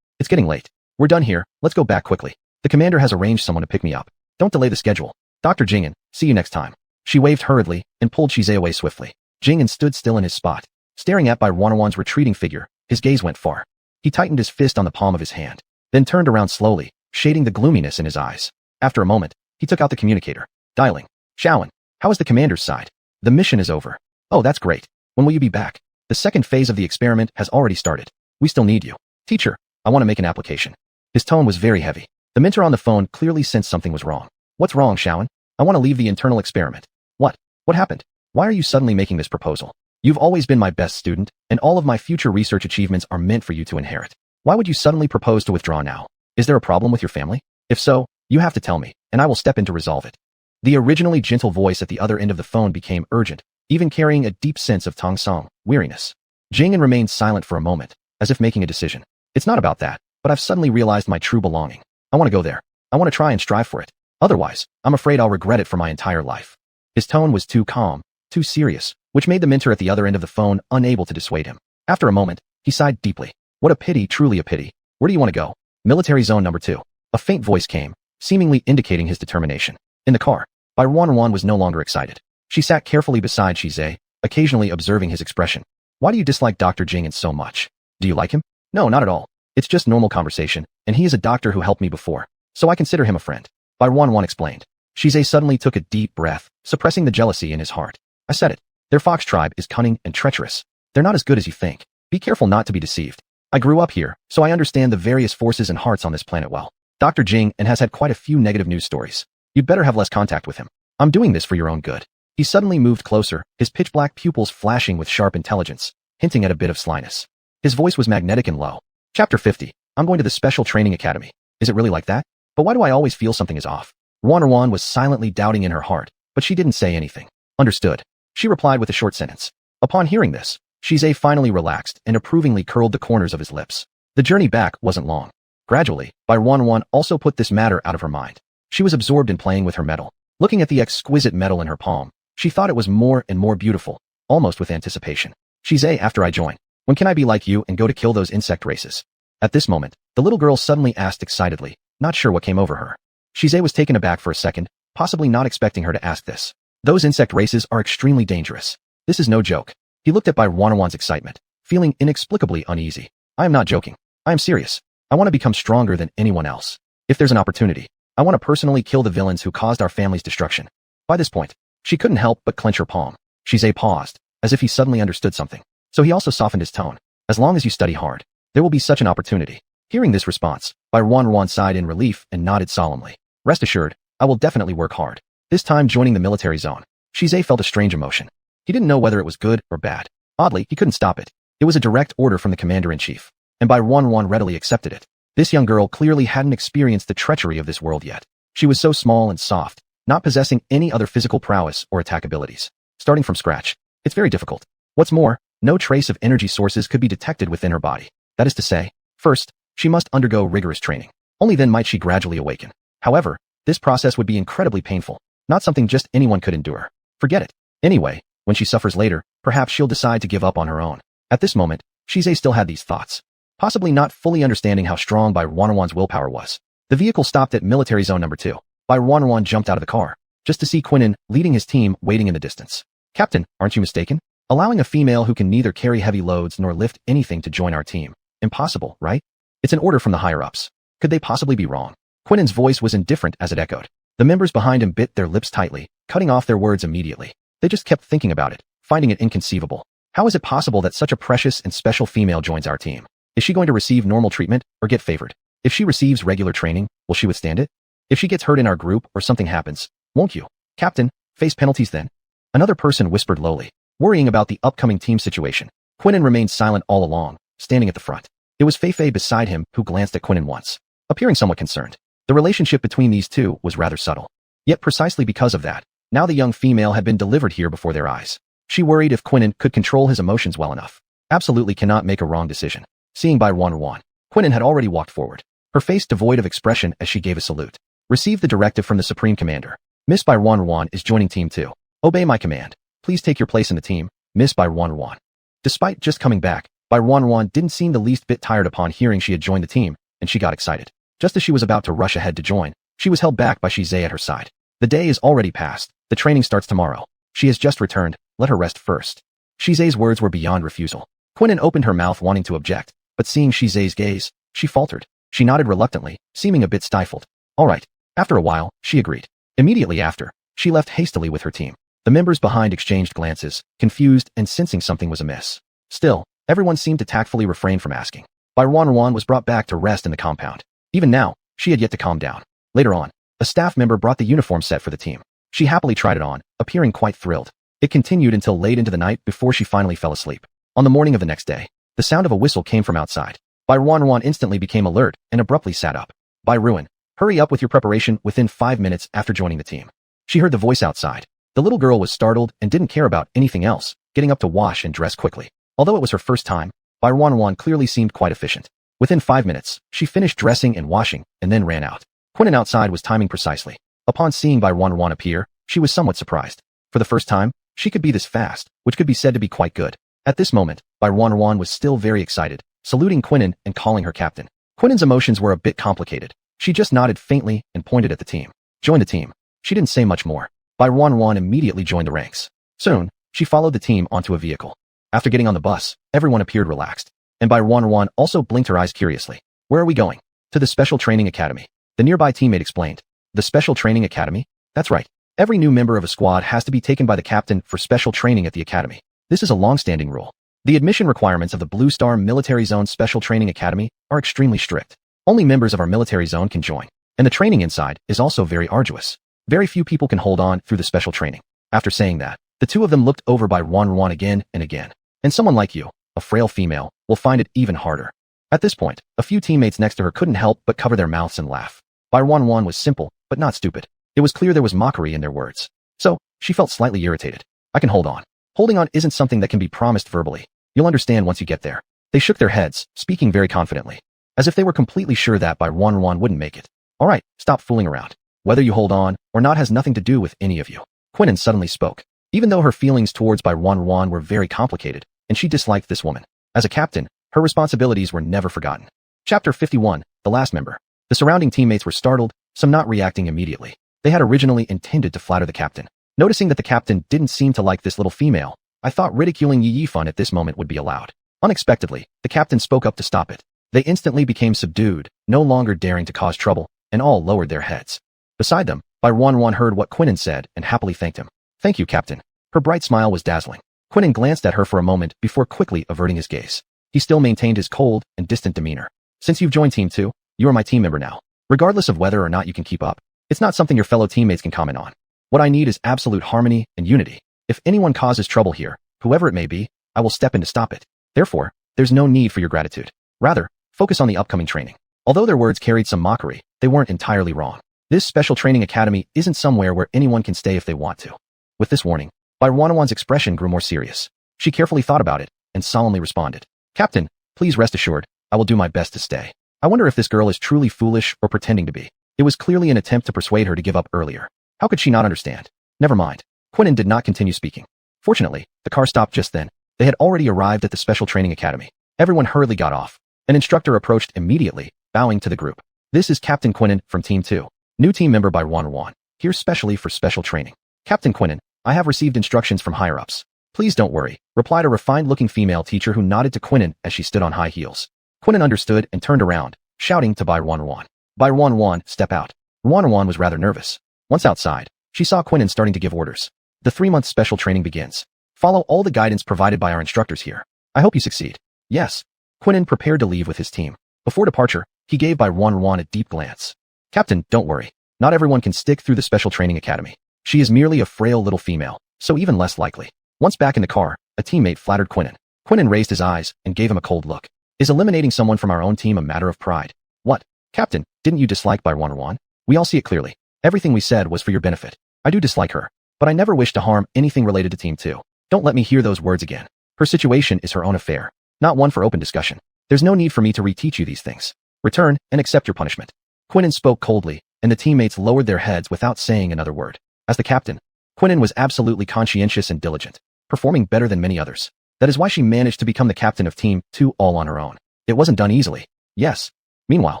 It's getting late. We're done here, let's go back quickly. The commander has arranged someone to pick me up. Don't delay the schedule. Dr. Jing'an, see you next time. She waved hurriedly and pulled Shize away swiftly. Jing'an stood still in his spot, staring at Wan's retreating figure. His gaze went far. He tightened his fist on the palm of his hand, then turned around slowly, shading the gloominess in his eyes. After a moment, he took out the communicator, dialing. Shaoan, how is the commander's side? The mission is over. Oh, that's great. When will you be back? The second phase of the experiment has already started. We still need you. Teacher, I want to make an application. His tone was very heavy. The mentor on the phone clearly sensed something was wrong. What's wrong, Shaoan? I want to leave the internal experiment. What? What happened? Why are you suddenly making this proposal? You've always been my best student, and all of my future research achievements are meant for you to inherit. Why would you suddenly propose to withdraw now? Is there a problem with your family? If so, you have to tell me, and I will step in to resolve it. The originally gentle voice at the other end of the phone became urgent, even carrying a deep sense of Tongsong, weariness. Jing'an remained silent for a moment, as if making a decision. It's not about that, but I've suddenly realized my true belonging. I want to go there. I want to try and strive for it. Otherwise, I'm afraid I'll regret it for my entire life. His tone was too calm, too serious, which made the mentor at the other end of the phone unable to dissuade him. After a moment, he sighed deeply. What a pity, truly a pity. Where do you want to go? Military zone number 2. A faint voice came, seemingly indicating his determination. In the car, Wan was no longer excited. She sat carefully beside Shize, occasionally observing his expression. Why do you dislike Dr. Jing'an so much? Do you like him? No, not at all. It's just normal conversation, and he is a doctor who helped me before, so I consider him a friend. Wan explained. Shize suddenly took a deep breath, suppressing the jealousy in his heart. I said it. Their fox tribe is cunning and treacherous. They're not as good as you think. Be careful not to be deceived. I grew up here, so I understand the various forces and hearts on this planet well. Dr. Jing'an has had quite a few negative news stories. You'd better have less contact with him. I'm doing this for your own good. He suddenly moved closer, his pitch-black pupils flashing with sharp intelligence, hinting at a bit of slyness. His voice was magnetic and low. Chapter 50. I'm going to the Special Training Academy. Is it really like that? But why do I always feel something is off? Wan was silently doubting in her heart, but she didn't say anything. Understood. She replied with a short sentence. Upon hearing this, Shize finally relaxed and approvingly curled the corners of his lips. The journey back wasn't long. Gradually, Wan also put this matter out of her mind. She was absorbed in playing with her metal. Looking at the exquisite metal in her palm, she thought it was more and more beautiful, almost with anticipation. Shize, after I join, when can I be like you and go to kill those insect races? At this moment, the little girl suddenly asked excitedly, not sure what came over her. Shize was taken aback for a second, possibly not expecting her to ask this. Those insect races are extremely dangerous. This is no joke. He looked at Wan's excitement, feeling inexplicably uneasy. I am not joking. I am serious. I want to become stronger than anyone else. If there's an opportunity, I want to personally kill the villains who caused our family's destruction. By this point, she couldn't help but clench her palm. Shize paused, as if he suddenly understood something. So he also softened his tone. As long as you study hard, there will be such an opportunity. Hearing this response, Wan sighed in relief and nodded solemnly. Rest assured, I will definitely work hard. This time joining the military zone, Shize felt a strange emotion. He didn't know whether it was good or bad. Oddly, he couldn't stop it. It was a direct order from the commander-in-chief, and Wan readily accepted it. This young girl clearly hadn't experienced the treachery of this world yet. She was so small and soft, not possessing any other physical prowess or attack abilities. Starting from scratch, it's very difficult. What's more, no trace of energy sources could be detected within her body. That is to say, first, she must undergo rigorous training. Only then might she gradually awaken. However, this process would be incredibly painful, not something just anyone could endure. Forget it. Anyway, when she suffers later, perhaps she'll decide to give up on her own. At this moment, Shize still had these thoughts, possibly not fully understanding how strong Wan's willpower was. The vehicle stopped at military zone number 2. Wan jumped out of the car, just to see Quinnen leading his team waiting in the distance. Captain, aren't you mistaken? Allowing a female who can neither carry heavy loads nor lift anything to join our team. Impossible, right? It's an order from the higher-ups. Could they possibly be wrong? Quinnen's voice was indifferent as it echoed. The members behind him bit their lips tightly, cutting off their words immediately. They just kept thinking about it, finding it inconceivable. How is it possible that such a precious and special female joins our team? Is she going to receive normal treatment or get favored? If she receives regular training, will she withstand it? If she gets hurt in our group or something happens, won't you, Captain, face penalties then? Another person whispered lowly, worrying about the upcoming team situation. Quinnen remained silent all along, standing at the front. It was Feifei beside him who glanced at Quinnen once, appearing somewhat concerned. The relationship between these two was rather subtle. Yet precisely because of that, now the young female had been delivered here before their eyes. She worried if Quinnen could control his emotions well enough. Absolutely cannot make a wrong decision. Seeing by Wan, Quinnen had already walked forward, her face devoid of expression as she gave a salute. Receive the directive from the Supreme Commander. Miss by Wan is joining Team 2. Obey my command. Please take your place in the team, Miss by Wan. Despite just coming back, by Wan didn't seem the least bit tired upon hearing she had joined the team, and she got excited. Just as she was about to rush ahead to join, she was held back by Shizei at her side. The day is already past. The training starts tomorrow. She has just returned. Let her rest first. Shizei's words were beyond refusal. Quinnen opened her mouth wanting to object, but seeing Shizei's gaze, she faltered. She nodded reluctantly, seeming a bit stifled. All right. After a while, she agreed. Immediately after, she left hastily with her team. The members behind exchanged glances, confused and sensing something was amiss. Still, everyone seemed to tactfully refrain from asking. By Wan was brought back to rest in the compound. Even now, she had yet to calm down. Later on, a staff member brought the uniform set for the team. She happily tried it on, appearing quite thrilled. It continued until late into the night before she finally fell asleep. On the morning of the next day, the sound of a whistle came from outside. By Wan instantly became alert and abruptly sat up. By Ruin, hurry up with your preparation within 5 minutes after joining the team. She heard the voice outside. The little girl was startled and didn't care about anything else, getting up to wash and dress quickly. Although it was her first time, By Wan clearly seemed quite efficient. Within 5 minutes, she finished dressing and washing and then ran out. Quinnen outside was timing precisely. Upon seeing By Wan appear, she was somewhat surprised. For the first time, she could be this fast, which could be said to be quite good. At this moment, By Wan was still very excited, saluting Quinnen and calling her captain. Quinnen's emotions were a bit complicated. She just nodded faintly and pointed at the team. Join the team. She didn't say much more. By Wan immediately joined the ranks. Soon, she followed the team onto a vehicle. After getting on the bus, everyone appeared relaxed. And By Wan also blinked her eyes curiously. Where are we going? To the Special Training Academy. The nearby teammate explained. The Special Training Academy? That's right. Every new member of a squad has to be taken by the captain for special training at the academy. This is a long-standing rule. The admission requirements of the Blue Star Military Zone Special Training Academy are extremely strict. Only members of our military zone can join. And the training inside is also very arduous. Very few people can hold on through the special training. After saying that, the two of them looked over By Wan again and again. And someone like you, a frail female, will find it even harder. At this point, a few teammates next to her couldn't help but cover their mouths and laugh. By Wan was simple, but not stupid. It was clear there was mockery in their words. So, she felt slightly irritated. I can hold on. Holding on isn't something that can be promised verbally. You'll understand once you get there. They shook their heads, speaking very confidently, as if they were completely sure that By Wan wouldn't make it. All right, stop fooling around. Whether you hold on or not has nothing to do with any of you. Quinnen suddenly spoke. Even though her feelings towards By Wan were very complicated, and she disliked this woman. As a captain, her responsibilities were never forgotten. Chapter 51, The Last Member. The surrounding teammates were startled, some not reacting immediately. They had originally intended to flatter the captain. Noticing that the captain didn't seem to like this little female, I thought ridiculing Yi Fun at this moment would be allowed. Unexpectedly, the captain spoke up to stop it. They instantly became subdued, no longer daring to cause trouble, and all lowered their heads. Beside them, By Wan heard what Quinnen said and happily thanked him. Thank you, Captain. Her bright smile was dazzling. Quinnen glanced at her for a moment before quickly averting his gaze. He still maintained his cold and distant demeanor. Since you've joined Team 2, you are my team member now. Regardless of whether or not you can keep up, it's not something your fellow teammates can comment on. What I need is absolute harmony and unity. If anyone causes trouble here, whoever it may be, I will step in to stop it. Therefore, there's no need for your gratitude. Rather, focus on the upcoming training. Although their words carried some mockery, they weren't entirely wrong. This special training academy isn't somewhere where anyone can stay if they want to. With this warning, By Wan's expression grew more serious. She carefully thought about it and solemnly responded. Captain, please rest assured, I will do my best to stay. I wonder if this girl is truly foolish or pretending to be. It was clearly an attempt to persuade her to give up earlier. How could she not understand? Never mind. Quinnen did not continue speaking. Fortunately, the car stopped just then. They had already arrived at the Special Training Academy. Everyone hurriedly got off. An instructor approached immediately, bowing to the group. This is Captain Quinnen from Team 2. New team member by Wan, here specially for special training. Captain Quinnen, I have received instructions from higher-ups. Please don't worry, replied a refined-looking female teacher who nodded to Quinnen as she stood on high heels. Quinnen understood and turned around, shouting to By Wan. By Wan, step out. Wan was rather nervous. Once outside, she saw Quinnen starting to give orders. The 3-month special training begins. Follow all the guidance provided by our instructors here. I hope you succeed. Yes. Quinnen prepared to leave with his team. Before departure, he gave Bai Ruan a deep glance. Captain, don't worry. Not everyone can stick through the special training academy. She is merely a frail little female, so even less likely. Once back in the car, a teammate flattered Quinnen. Quinnen raised his eyes and gave him a cold look. Is eliminating someone from our own team a matter of pride? What? Captain, didn't you dislike Bai Ruan? We all see it clearly. Everything we said was for your benefit. I do dislike her, but I never wish to harm anything related to Team 2. Don't let me hear those words again. Her situation is her own affair, not one for open discussion. There's no need for me to reteach you these things. Return and accept your punishment. Quinnen spoke coldly, and the teammates lowered their heads without saying another word. As the captain, Quinnen was absolutely conscientious and diligent, performing better than many others. That is why she managed to become the captain of Team 2 all on her own. It wasn't done easily. Yes. Meanwhile,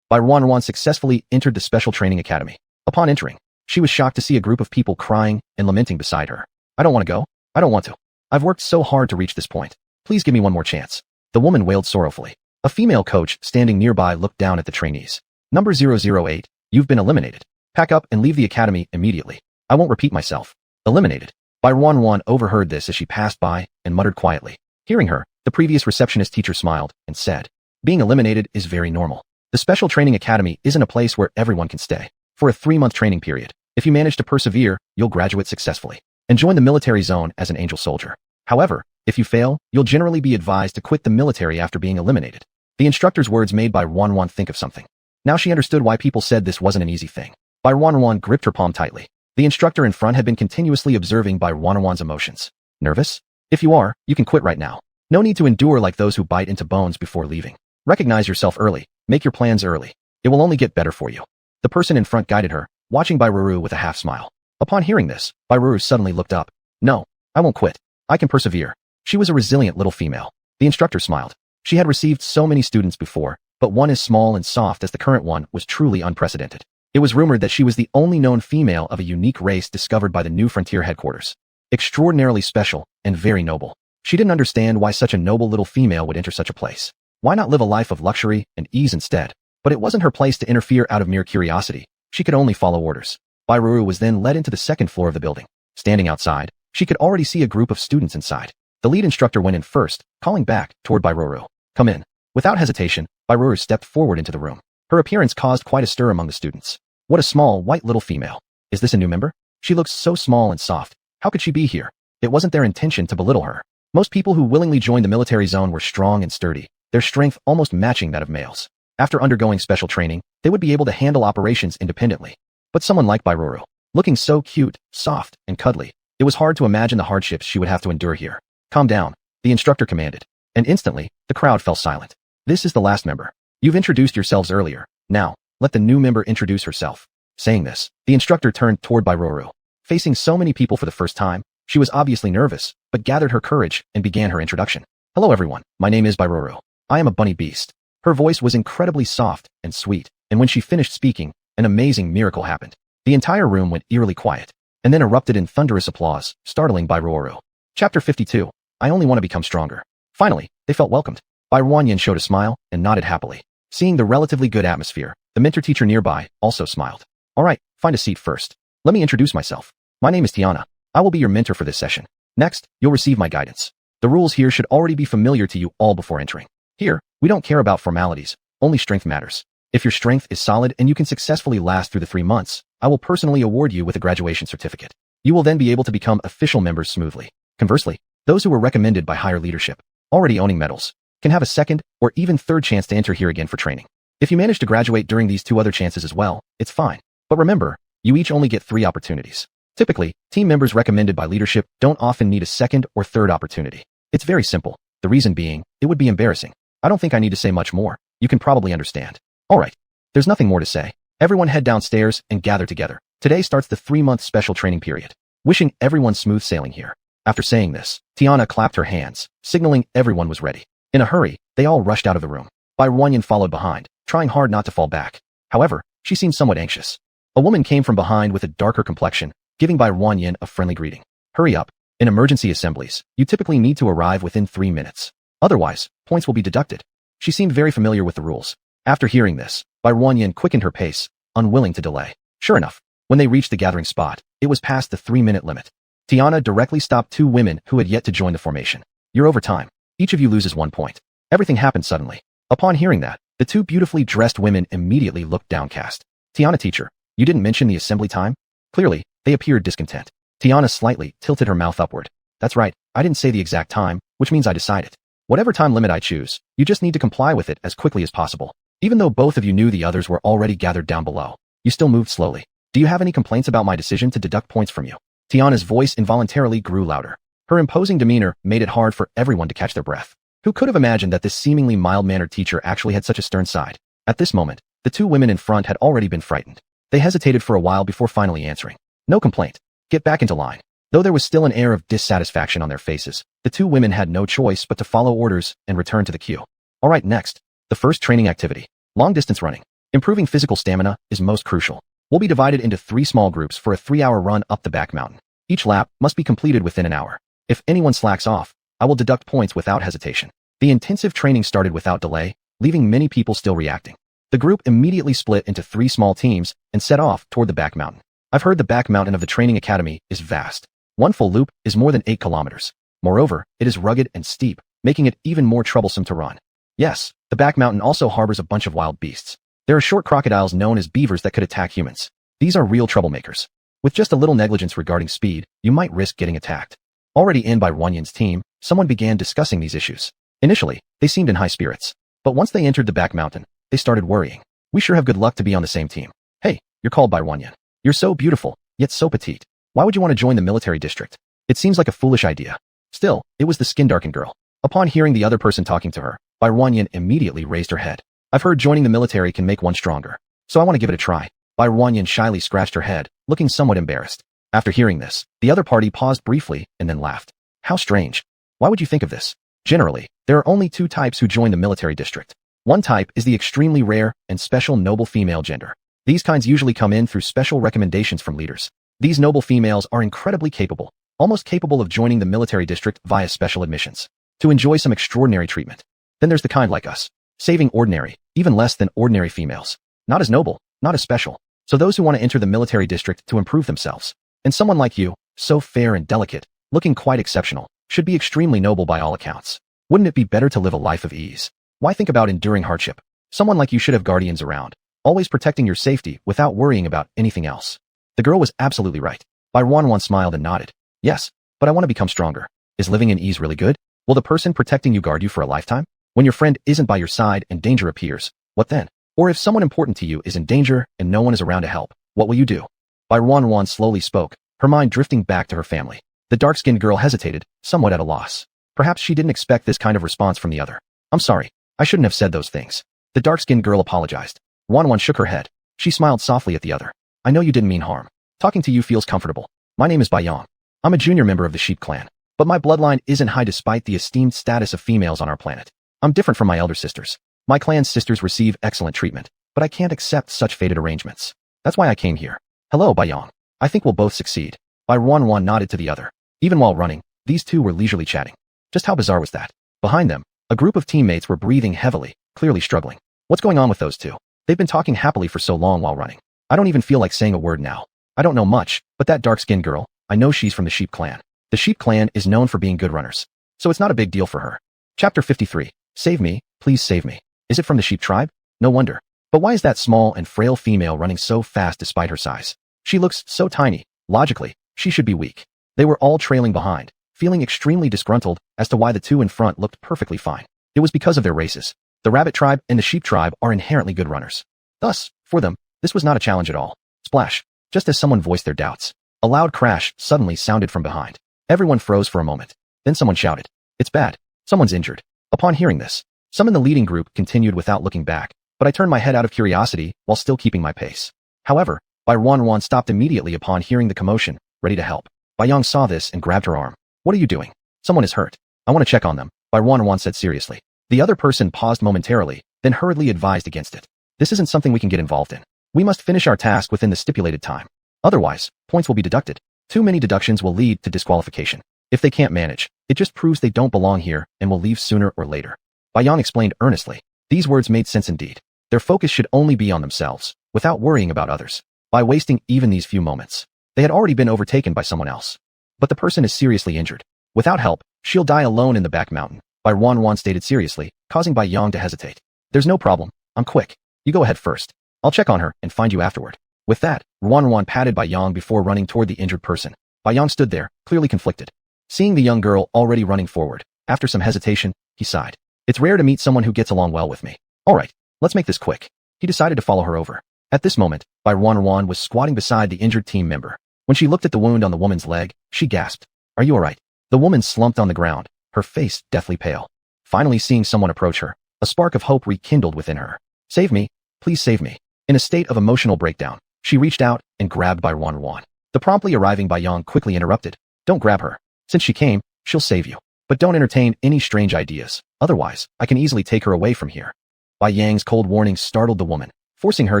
Bai Ruan successfully entered the special training academy. Upon entering, she was shocked to see a group of people crying and lamenting beside her. I don't want to go. I don't want to. I've worked so hard to reach this point. Please give me one more chance. The woman wailed sorrowfully. A female coach standing nearby looked down at the trainees. Number 008, you've been eliminated. Pack up and leave the academy immediately. I won't repeat myself. Eliminated. Bai Ruan overheard this as she passed by and muttered quietly. Hearing her, the previous receptionist teacher smiled and said, being eliminated is very normal. The special training academy isn't a place where everyone can stay. For a 3-month training period, if you manage to persevere, you'll graduate successfully and join the military zone as an angel soldier. However, if you fail, you'll generally be advised to quit the military after being eliminated. The instructor's words made Bai Ruan think of something. Now she understood why people said this wasn't an easy thing. Bai Ruan gripped her palm tightly. The instructor in front had been continuously observing Bai Ruan's emotions. Nervous? If you are, you can quit right now. No need to endure like those who bite into bones before leaving. Recognize yourself early. Make your plans early. It will only get better for you. The person in front guided her, watching Bai Ruru with a half smile. Upon hearing this, Bai Ruru suddenly looked up. No, I won't quit. I can persevere. She was a resilient little female. The instructor smiled. She had received so many students before, but one as small and soft as the current one was truly unprecedented. It was rumored that she was the only known female of a unique race discovered by the New Frontier headquarters. Extraordinarily special and very noble. She didn't understand why such a noble little female would enter such a place. Why not live a life of luxury and ease instead? But it wasn't her place to interfere out of mere curiosity. She could only follow orders. Bai Ruru was then led into the second floor of the building. Standing outside, she could already see a group of students inside. The lead instructor went in first, calling back toward Bai Ruru. Come in. Without hesitation, Bai Ruru stepped forward into the room. Her appearance caused quite a stir among the students. What a small, white little female. Is this a new member? She looks so small and soft. How could she be here? It wasn't their intention to belittle her. Most people who willingly joined the military zone were strong and sturdy, their strength almost matching that of males. After undergoing special training, they would be able to handle operations independently. But someone like Bai Ruru, looking so cute, soft, and cuddly, it was hard to imagine the hardships she would have to endure here. Calm down, the instructor commanded. And instantly, the crowd fell silent. This is the last member. You've introduced yourselves earlier. Now, let the new member introduce herself. Saying this, the instructor turned toward Bai Ruru. Facing so many people for the first time, she was obviously nervous, but gathered her courage and began her introduction. Hello everyone, my name is Bai Ruru. I am a bunny beast. Her voice was incredibly soft and sweet, and when she finished speaking, an amazing miracle happened. The entire room went eerily quiet, and then erupted in thunderous applause, startling Bai Ruru. Chapter 52. I only want to become stronger. Finally, they felt welcomed. Bai Ruan showed a smile and nodded happily. Seeing the relatively good atmosphere, the mentor teacher nearby also smiled. All right, find a seat first. Let me introduce myself. My name is Tiana. I will be your mentor for this session. Next, you'll receive my guidance. The rules here should already be familiar to you all before entering. Here, we don't care about formalities, only strength matters. If your strength is solid and you can successfully last through the 3 months, I will personally award you with a graduation certificate. You will then be able to become official members smoothly. Conversely, those who were recommended by higher leadership, already owning medals, can have a second or even third chance to enter here again for training. If you manage to graduate during these 2 other chances as well, it's fine. But remember, you each only get 3 opportunities. Typically, team members recommended by leadership don't often need a second or third opportunity. It's very simple. The reason being, it would be embarrassing. I don't think I need to say much more. You can probably understand. Alright. There's nothing more to say. Everyone head downstairs and gather together. Today starts the 3-month special training period. Wishing everyone smooth sailing here. After saying this, Tiana clapped her hands, signaling everyone was ready. In a hurry, they all rushed out of the room. Bai Ruan followed behind, trying hard not to fall back. However, she seemed somewhat anxious. A woman came from behind with a darker complexion, giving Bai Ruan a friendly greeting. Hurry up. In emergency assemblies, you typically need to arrive within 3 minutes. Otherwise, points will be deducted. She seemed very familiar with the rules. After hearing this, Bai Ruan quickened her pace, unwilling to delay. Sure enough, when they reached the gathering spot, it was past the 3-minute limit. Tiana directly stopped two women who had yet to join the formation. You're over time. Each of you loses 1 point. Everything happened suddenly. Upon hearing that, the two beautifully dressed women immediately looked downcast. Tiana, teacher, you didn't mention the assembly time? Clearly, they appeared discontent. Tiana slightly tilted her mouth upward. That's right, I didn't say the exact time, which means I decided. Whatever time limit I choose, you just need to comply with it as quickly as possible. Even though both of you knew the others were already gathered down below, you still moved slowly. Do you have any complaints about my decision to deduct points from you? Tiana's voice involuntarily grew louder. Her imposing demeanor made it hard for everyone to catch their breath. Who could have imagined that this seemingly mild-mannered teacher actually had such a stern side? At this moment, the two women in front had already been frightened. They hesitated for a while before finally answering. No complaint. Get back into line. Though there was still an air of dissatisfaction on their faces, the two women had no choice but to follow orders and return to the queue. Alright, next. The first training activity. Long-distance running. Improving physical stamina is most crucial. We'll be divided into 3 small groups for a 3-hour run up the back mountain. Each lap must be completed within an hour. If anyone slacks off, I will deduct points without hesitation. The intensive training started without delay, leaving many people still reacting. The group immediately split into 3 small teams and set off toward the back mountain. I've heard the back mountain of the training academy is vast. One full loop is more than 8 kilometers. Moreover, it is rugged and steep, making it even more troublesome to run. Yes, the back mountain also harbors a bunch of wild beasts. There are short crocodiles known as beavers that could attack humans. These are real troublemakers. With just a little negligence regarding speed, you might risk getting attacked. Already in by Runyan's team, someone began discussing these issues. Initially, they seemed in high spirits. But once they entered the back mountain, they started worrying. We sure have good luck to be on the same team. Hey, you're called by Runyan. You're so beautiful, yet so petite. Why would you want to join the military district? It seems like a foolish idea. Still, it was the skin-darkened girl. Upon hearing the other person talking to her, Runyan immediately raised her head. I've heard joining the military can make one stronger, so I want to give it a try. Runyan shyly scratched her head, looking somewhat embarrassed. After hearing this, the other party paused briefly and then laughed. How strange. Why would you think of this? Generally, there are only 2 types who join the military district. One type is the extremely rare and special noble female gender. These kinds usually come in through special recommendations from leaders. These noble females are incredibly capable, almost capable of joining the military district via special admissions, to enjoy some extraordinary treatment. Then there's the kind like us, saving ordinary, even less than ordinary females. Not as noble, not as special. So those who want to enter the military district to improve themselves. And someone like you, so fair and delicate, looking quite exceptional, should be extremely noble by all accounts. Wouldn't it be better to live a life of ease? Why think about enduring hardship? Someone like you should have guardians around, always protecting your safety without worrying about anything else. The girl was absolutely right. Runyan smiled and nodded. Yes, but I want to become stronger. Is living in ease really good? Will the person protecting you guard you for a lifetime? When your friend isn't by your side and danger appears, what then? Or if someone important to you is in danger and no one is around to help, what will you do? Runyan slowly spoke, her mind drifting back to her family. The dark-skinned girl hesitated, somewhat at a loss. Perhaps she didn't expect this kind of response from the other. I'm sorry, I shouldn't have said those things. The dark-skinned girl apologized. Runyan shook her head. She smiled softly at the other. I know you didn't mean harm. Talking to you feels comfortable. My name is Bayong. I'm a junior member of the sheep clan. But my bloodline isn't high despite the esteemed status of females on our planet. I'm different from my elder sisters. My clan's sisters receive excellent treatment, but I can't accept such fated arrangements. That's why I came here. Hello, Bayong. I think we'll both succeed. Runyan nodded to the other. Even while running, these two were leisurely chatting. Just how bizarre was that? Behind them, a group of teammates were breathing heavily, clearly struggling. What's going on with those two? They've been talking happily for so long while running. I don't even feel like saying a word now. I don't know much, but that dark-skinned girl, I know she's from the sheep clan. The sheep clan is known for being good runners, so it's not a big deal for her. Chapter 53. Save me, please save me. Is it from the sheep tribe? No wonder. But why is that small and frail female running so fast despite her size? She looks so tiny. Logically, she should be weak. They were all trailing behind, feeling extremely disgruntled as to why the two in front looked perfectly fine. It was because of their races. The rabbit tribe and the sheep tribe are inherently good runners. Thus, for them, this was not a challenge at all. Splash. Just as someone voiced their doubts, a loud crash suddenly sounded from behind. Everyone froze for a moment. Then someone shouted, "It's bad. Someone's injured." Upon hearing this, some in the leading group continued without looking back, but I turned my head out of curiosity while still keeping my pace. However, Runyan stopped immediately upon hearing the commotion, ready to help. Bayong saw this and grabbed her arm. "What are you doing? Someone is hurt. I want to check on them," Runyan said seriously. The other person paused momentarily, then hurriedly advised against it. "This isn't something we can get involved in. We must finish our task within the stipulated time. Otherwise, points will be deducted. Too many deductions will lead to disqualification. If they can't manage, it just proves they don't belong here and will leave sooner or later." Bayong explained earnestly. These words made sense indeed. Their focus should only be on themselves, without worrying about others. By wasting even these few moments, they had already been overtaken by someone else. but the person is seriously injured. Without help, she'll die alone in the back mountain, Bai Wanwan stated seriously, causing Bai Yang to hesitate. There's no problem, I'm quick. You go ahead first. I'll check on her and find you afterward. With that, Wanwan patted Bai Yang before running toward the injured person. Bai Yang stood there, clearly conflicted. Seeing the young girl already running forward, after some hesitation, he sighed. It's rare to meet someone who gets along well with me. Alright, let's make this quick. He decided to follow her over. At this moment, Bai Wanwan was squatting beside the injured team member. When she looked at the wound on the woman's leg, she gasped. Are you alright? The woman slumped on the ground, her face deathly pale. Finally seeing someone approach her, a spark of hope rekindled within her. Save me, please save me. In a state of emotional breakdown, she reached out and grabbed Bai Wanwan. The promptly arriving Bai Yang quickly interrupted. Don't grab her. Since she came, she'll save you. But don't entertain any strange ideas, otherwise, I can easily take her away from here. Bai Yang's cold warning startled the woman, forcing her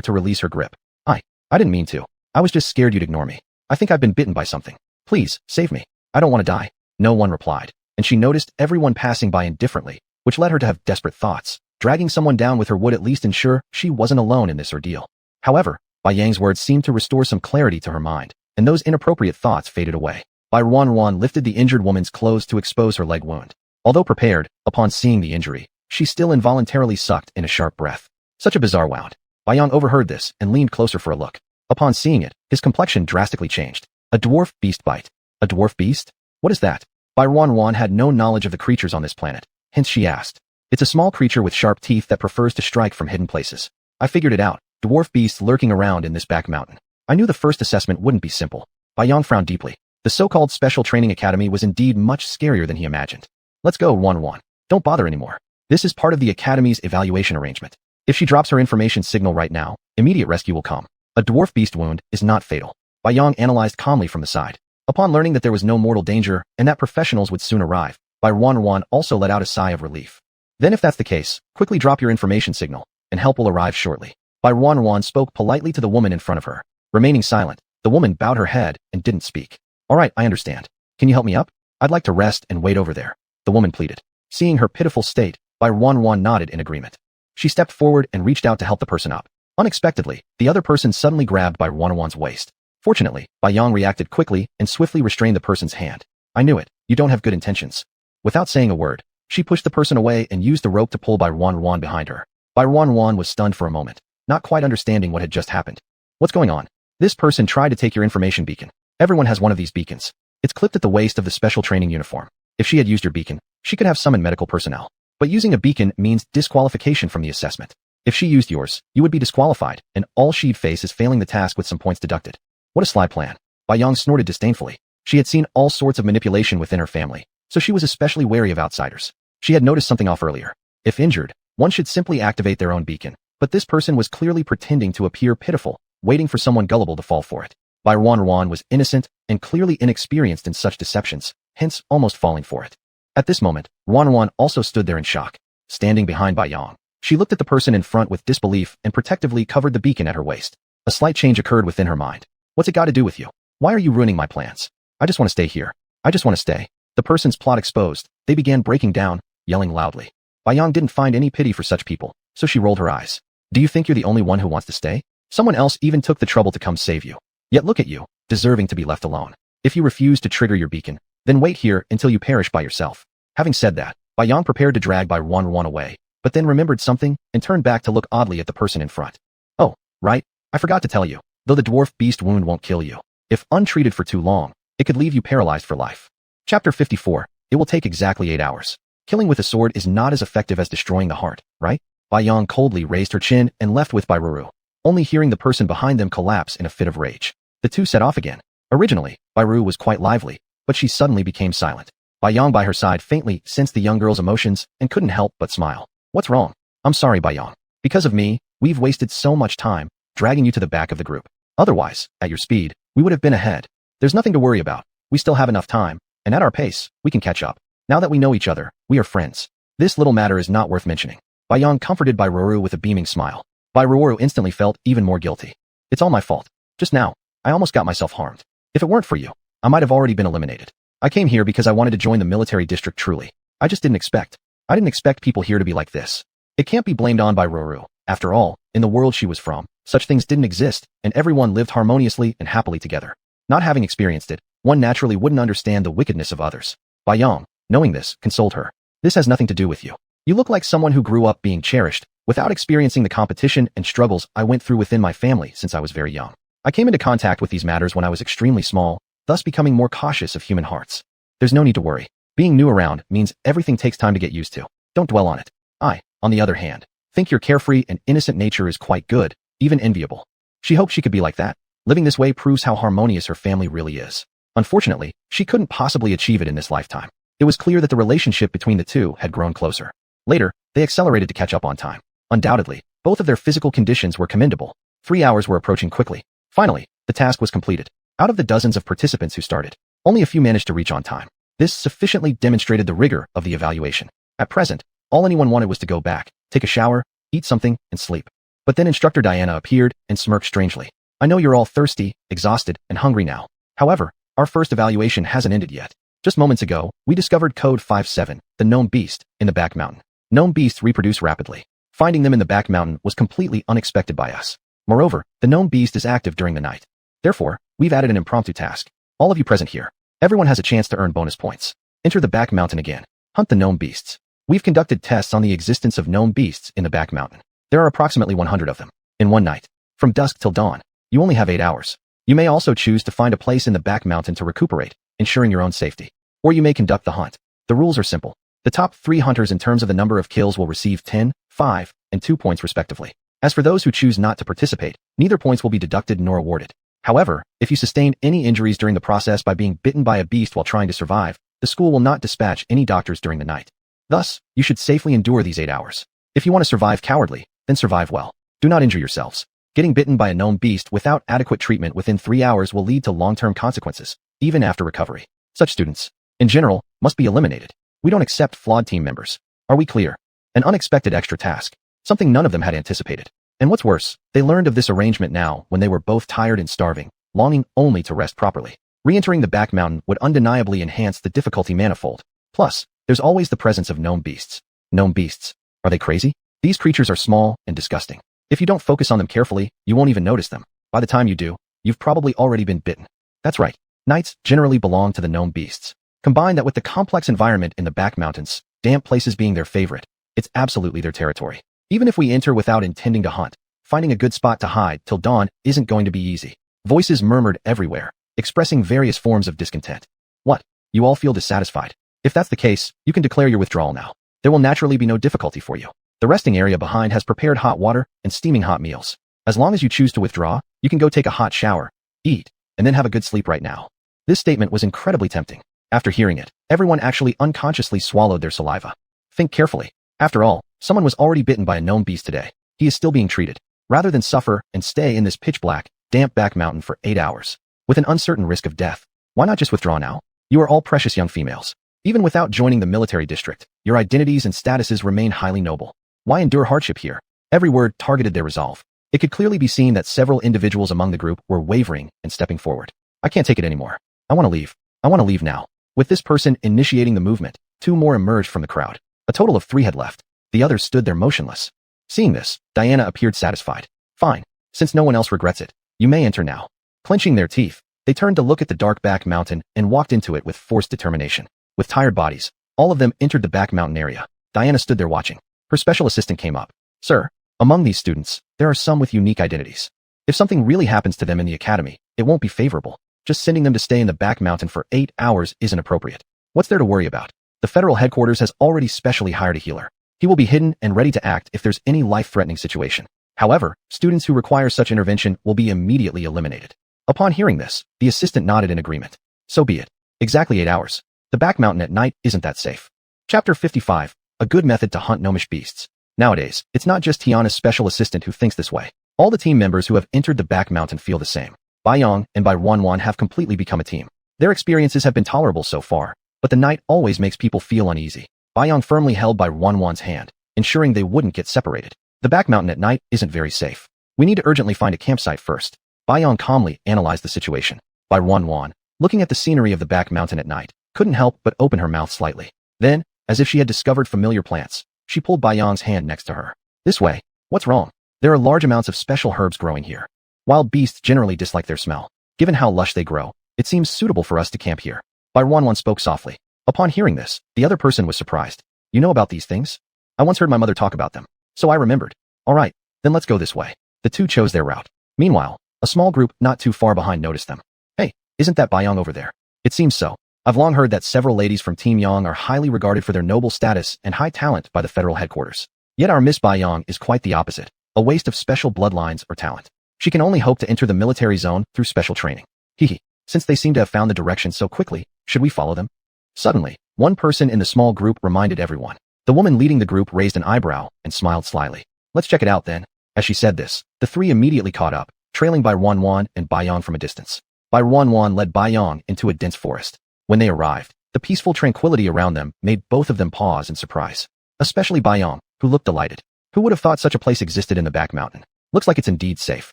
to release her grip. I didn't mean to. I was just scared you'd ignore me. I think I've been bitten by something. Please, save me. I don't want to die. No one replied, and she noticed everyone passing by indifferently, which led her to have desperate thoughts. Dragging someone down with her would at least ensure she wasn't alone in this ordeal. However, Bai Yang's words seemed to restore some clarity to her mind, and those inappropriate thoughts faded away. Bai Wanwan lifted the injured woman's clothes to expose her leg wound. Although prepared, upon seeing the injury, she still involuntarily sucked in a sharp breath. Such a bizarre wound. Bai Yang overheard this and leaned closer for a look. Upon seeing it, his complexion drastically changed. A dwarf beast bite. A dwarf beast? What is that? Bai Wanwan had no knowledge of the creatures on this planet, hence she asked. It's a small creature with sharp teeth that prefers to strike from hidden places. I figured it out. Dwarf beast lurking around in this back mountain. I knew the first assessment wouldn't be simple. Bai Yang frowned deeply. The so-called Special Training Academy was indeed much scarier than he imagined. Let's go, Wanwan. Don't bother anymore. This is part of the Academy's evaluation arrangement. If she drops her information signal right now, immediate rescue will come. A dwarf beast wound is not fatal. Bai Yang analyzed calmly from the side. Upon learning that there was no mortal danger and that professionals would soon arrive, Bai Wanwan also let out a sigh of relief. Then if that's the case, quickly drop your information signal, and help will arrive shortly. Bai Wanwan spoke politely to the woman in front of her. Remaining silent, the woman bowed her head and didn't speak. Alright, I understand. Can you help me up? I'd like to rest and wait over there. The woman pleaded. Seeing her pitiful state, Bai Wanwan nodded in agreement. She stepped forward and reached out to help the person up. Unexpectedly, the other person suddenly grabbed Bai Wanwan's waist. Fortunately, Bai Yang reacted quickly and swiftly restrained the person's hand. I knew it. You don't have good intentions. Without saying a word, she pushed the person away and used the rope to pull Bai Wanwan behind her. Bai Wanwan was stunned for a moment, not quite understanding what had just happened. What's going on? This person tried to take your information beacon. Everyone has one of these beacons. It's clipped at the waist of the special training uniform. If she had used your beacon, she could have summoned medical personnel. But using a beacon means disqualification from the assessment. If she used yours, you would be disqualified, and all she'd face is failing the task with some points deducted. What a sly plan. Bai Yang snorted disdainfully. She had seen all sorts of manipulation within her family, so she was especially wary of outsiders. She had noticed something off earlier. If injured, one should simply activate their own beacon, but this person was clearly pretending to appear pitiful, waiting for someone gullible to fall for it. Bai Wanwan was innocent and clearly inexperienced in such deceptions, hence almost falling for it. At this moment, Wanwan also stood there in shock. Standing behind Bai Yang, she looked at the person in front with disbelief and protectively covered the beacon at her waist. A slight change occurred within her mind. What's it got to do with you? Why are you ruining my plans? I just want to stay here. I just want to stay. The person's plot exposed, they began breaking down, yelling loudly. Bai Yang didn't find any pity for such people, so she rolled her eyes. Do you think you're the only one who wants to stay? Someone else even took the trouble to come save you. Yet look at you, deserving to be left alone. If you refuse to trigger your beacon, then wait here until you perish by yourself. Having said that, Bai Yang prepared to drag Bai Wanwan away, but then remembered something and turned back to look oddly at the person in front. Oh, right, I forgot to tell you, though the dwarf beast wound won't kill you. If untreated for too long, it could leave you paralyzed for life. Chapter 54, it will take exactly 8 hours. Killing with a sword is not as effective as destroying the heart, right? Bai Yang coldly raised her chin and left with Bai Ruru, only hearing the person behind them collapse in a fit of rage. The two set off again. Originally, Bai Ruru was quite lively, but she suddenly became silent. Bai Yang by her side faintly sensed the young girl's emotions and couldn't help but smile. What's wrong? I'm sorry, Bai Yang. Because of me, we've wasted so much time, dragging you to the back of the group. Otherwise, at your speed, we would have been ahead. There's nothing to worry about. We still have enough time, and at our pace, we can catch up. Now that we know each other, we are friends. This little matter is not worth mentioning. Bai Yang comforted Bai Ruru with a beaming smile. Bai Ruru instantly felt even more guilty. It's all my fault. Just now, I almost got myself harmed. If it weren't for you, I might have already been eliminated. I came here because I wanted to join the military district truly. I just didn't expect. I didn't expect people here to be like this. It can't be blamed on Bai Ruru. After all, in the world she was from, such things didn't exist, and everyone lived harmoniously and happily together. Not having experienced it, one naturally wouldn't understand the wickedness of others. Yang, knowing this, consoled her. This has nothing to do with you. You look like someone who grew up being cherished, without experiencing the competition and struggles I went through within my family since I was very young. I came into contact with these matters when I was extremely small, thus becoming more cautious of human hearts. There's no need to worry. Being new around means everything takes time to get used to. Don't dwell on it. I, on the other hand, think your carefree and innocent nature is quite good, even enviable. She hoped she could be like that. Living this way proves how harmonious her family really is. Unfortunately, she couldn't possibly achieve it in this lifetime. It was clear that the relationship between the two had grown closer. Later, they accelerated to catch up on time. Undoubtedly, both of their physical conditions were commendable. 3 hours were approaching quickly. Finally, the task was completed. Out of the dozens of participants who started, only a few managed to reach on time. This sufficiently demonstrated the rigor of the evaluation. At present, all anyone wanted was to go back, take a shower, eat something, and sleep. But then Instructor Diana appeared and smirked strangely. I know you're all thirsty, exhausted, and hungry now. However, our first evaluation hasn't ended yet. Just moments ago, we discovered Code 57, the gnome beast, in the back mountain. Gnome beasts reproduce rapidly. Finding them in the back mountain was completely unexpected by us. Moreover, the gnome beast is active during the night. Therefore, we've added an impromptu task. All of you present here, everyone has a chance to earn bonus points. Enter the back mountain again. Hunt the gnome beasts. We've conducted tests on the existence of gnome beasts in the back mountain. There are approximately 100 of them. In one night, from dusk till dawn, you only have 8 hours. You may also choose to find a place in the back mountain to recuperate, ensuring your own safety. Or you may conduct the hunt. The rules are simple. The top 3 hunters in terms of the number of kills will receive 10, 5, and 2 points respectively. As for those who choose not to participate, neither points will be deducted nor awarded. However, if you sustain any injuries during the process by being bitten by a beast while trying to survive, the school will not dispatch any doctors during the night. Thus, you should safely endure these 8 hours. If you want to survive cowardly, then survive well. Do not injure yourselves. Getting bitten by a gnome beast without adequate treatment within 3 hours will lead to long-term consequences, even after recovery. Such students, in general, must be eliminated. We don't accept flawed team members. Are we clear? An unexpected extra task. Something none of them had anticipated. And what's worse, they learned of this arrangement now when they were both tired and starving, longing only to rest properly. Re-entering the back mountain would undeniably enhance the difficulty manifold. Plus, there's always the presence of gnome beasts. Gnome beasts. Are they crazy? These creatures are small and disgusting. If you don't focus on them carefully, you won't even notice them. By the time you do, you've probably already been bitten. That's right. Nights generally belong to the gnome beasts. Combine that with the complex environment in the back mountains, damp places being their favorite. It's absolutely their territory. Even if we enter without intending to hunt, finding a good spot to hide till dawn isn't going to be easy. Voices murmured everywhere, expressing various forms of discontent. What? You all feel dissatisfied? If that's the case, you can declare your withdrawal now. There will naturally be no difficulty for you. The resting area behind has prepared hot water and steaming hot meals. As long as you choose to withdraw, you can go take a hot shower, eat, and then have a good sleep right now. This statement was incredibly tempting. After hearing it, everyone actually unconsciously swallowed their saliva. Think carefully. After all, someone was already bitten by a gnome beast today. He is still being treated. Rather than suffer and stay in this pitch-black, damp back mountain for 8 hours, with an uncertain risk of death, why not just withdraw now? You are all precious young females. Even without joining the military district, your identities and statuses remain highly noble. Why endure hardship here? Every word targeted their resolve. It could clearly be seen that several individuals among the group were wavering and stepping forward. I can't take it anymore. I want to leave. I want to leave now. With this person initiating the movement, 2 more emerged from the crowd. A total of 3 had left. The others stood there motionless. Seeing this, Diana appeared satisfied. Fine. Since no one else regrets it, you may enter now. Clenching their teeth, they turned to look at the dark back mountain and walked into it with forced determination. With tired bodies, all of them entered the back mountain area. Diana stood there watching. Her special assistant came up. Sir, among these students, there are some with unique identities. If something really happens to them in the academy, it won't be favorable. Just sending them to stay in the back mountain for 8 hours isn't appropriate. What's there to worry about? The federal headquarters has already specially hired a healer. He will be hidden and ready to act if there's any life-threatening situation. However, students who require such intervention will be immediately eliminated. Upon hearing this, the assistant nodded in agreement. So be it. Exactly 8 hours. The back mountain at night isn't that safe. Chapter 55. A good method to hunt gnomish beasts. Nowadays, it's not just Tiana's special assistant who thinks this way. All the team members who have entered the back mountain feel the same. Yang and Wanwan have completely become a team. Their experiences have been tolerable so far, but the night always makes people feel uneasy. Yang firmly held Wanwan's hand, ensuring they wouldn't get separated. The back mountain at night isn't very safe. We need to urgently find a campsite first. Yang calmly analyzed the situation. Wanwan, looking at the scenery of the back mountain at night, couldn't help but open her mouth slightly. Then, as if she had discovered familiar plants, she pulled Yang's hand next to her. This way. What's wrong? There are large amounts of special herbs growing here. Wild beasts generally dislike their smell. Given how lush they grow, It seems suitable for us to camp here. Bai Ruanwan spoke softly. Upon hearing this, the other person was surprised. You know about these things? I once heard my mother talk about them. So I remembered. All right, then let's go this way. The two chose their route. Meanwhile, a small group not too far behind noticed them. Hey, isn't that Bai Yong over there? It seems so. I've long heard that several ladies from Team Yang are highly regarded for their noble status and high talent by the federal headquarters. Yet our Miss Bai Yong is quite the opposite, a waste of special bloodlines or talent. She can only hope to enter the military zone through special training. Hehe. Since they seem to have found the direction so quickly, should we follow them? Suddenly, one person in the small group reminded everyone. The woman leading the group raised an eyebrow and smiled slyly. Let's check it out then. As she said this, the three immediately caught up, trailing Bai Ruanwan and Bai Yong from a distance. Bai Ruanwan led Bai Yong into a dense forest. When they arrived, the peaceful tranquility around them made both of them pause in surprise. Especially Bai Yong, who looked delighted. Who would have thought such a place existed in the back mountain? Looks like it's indeed safe.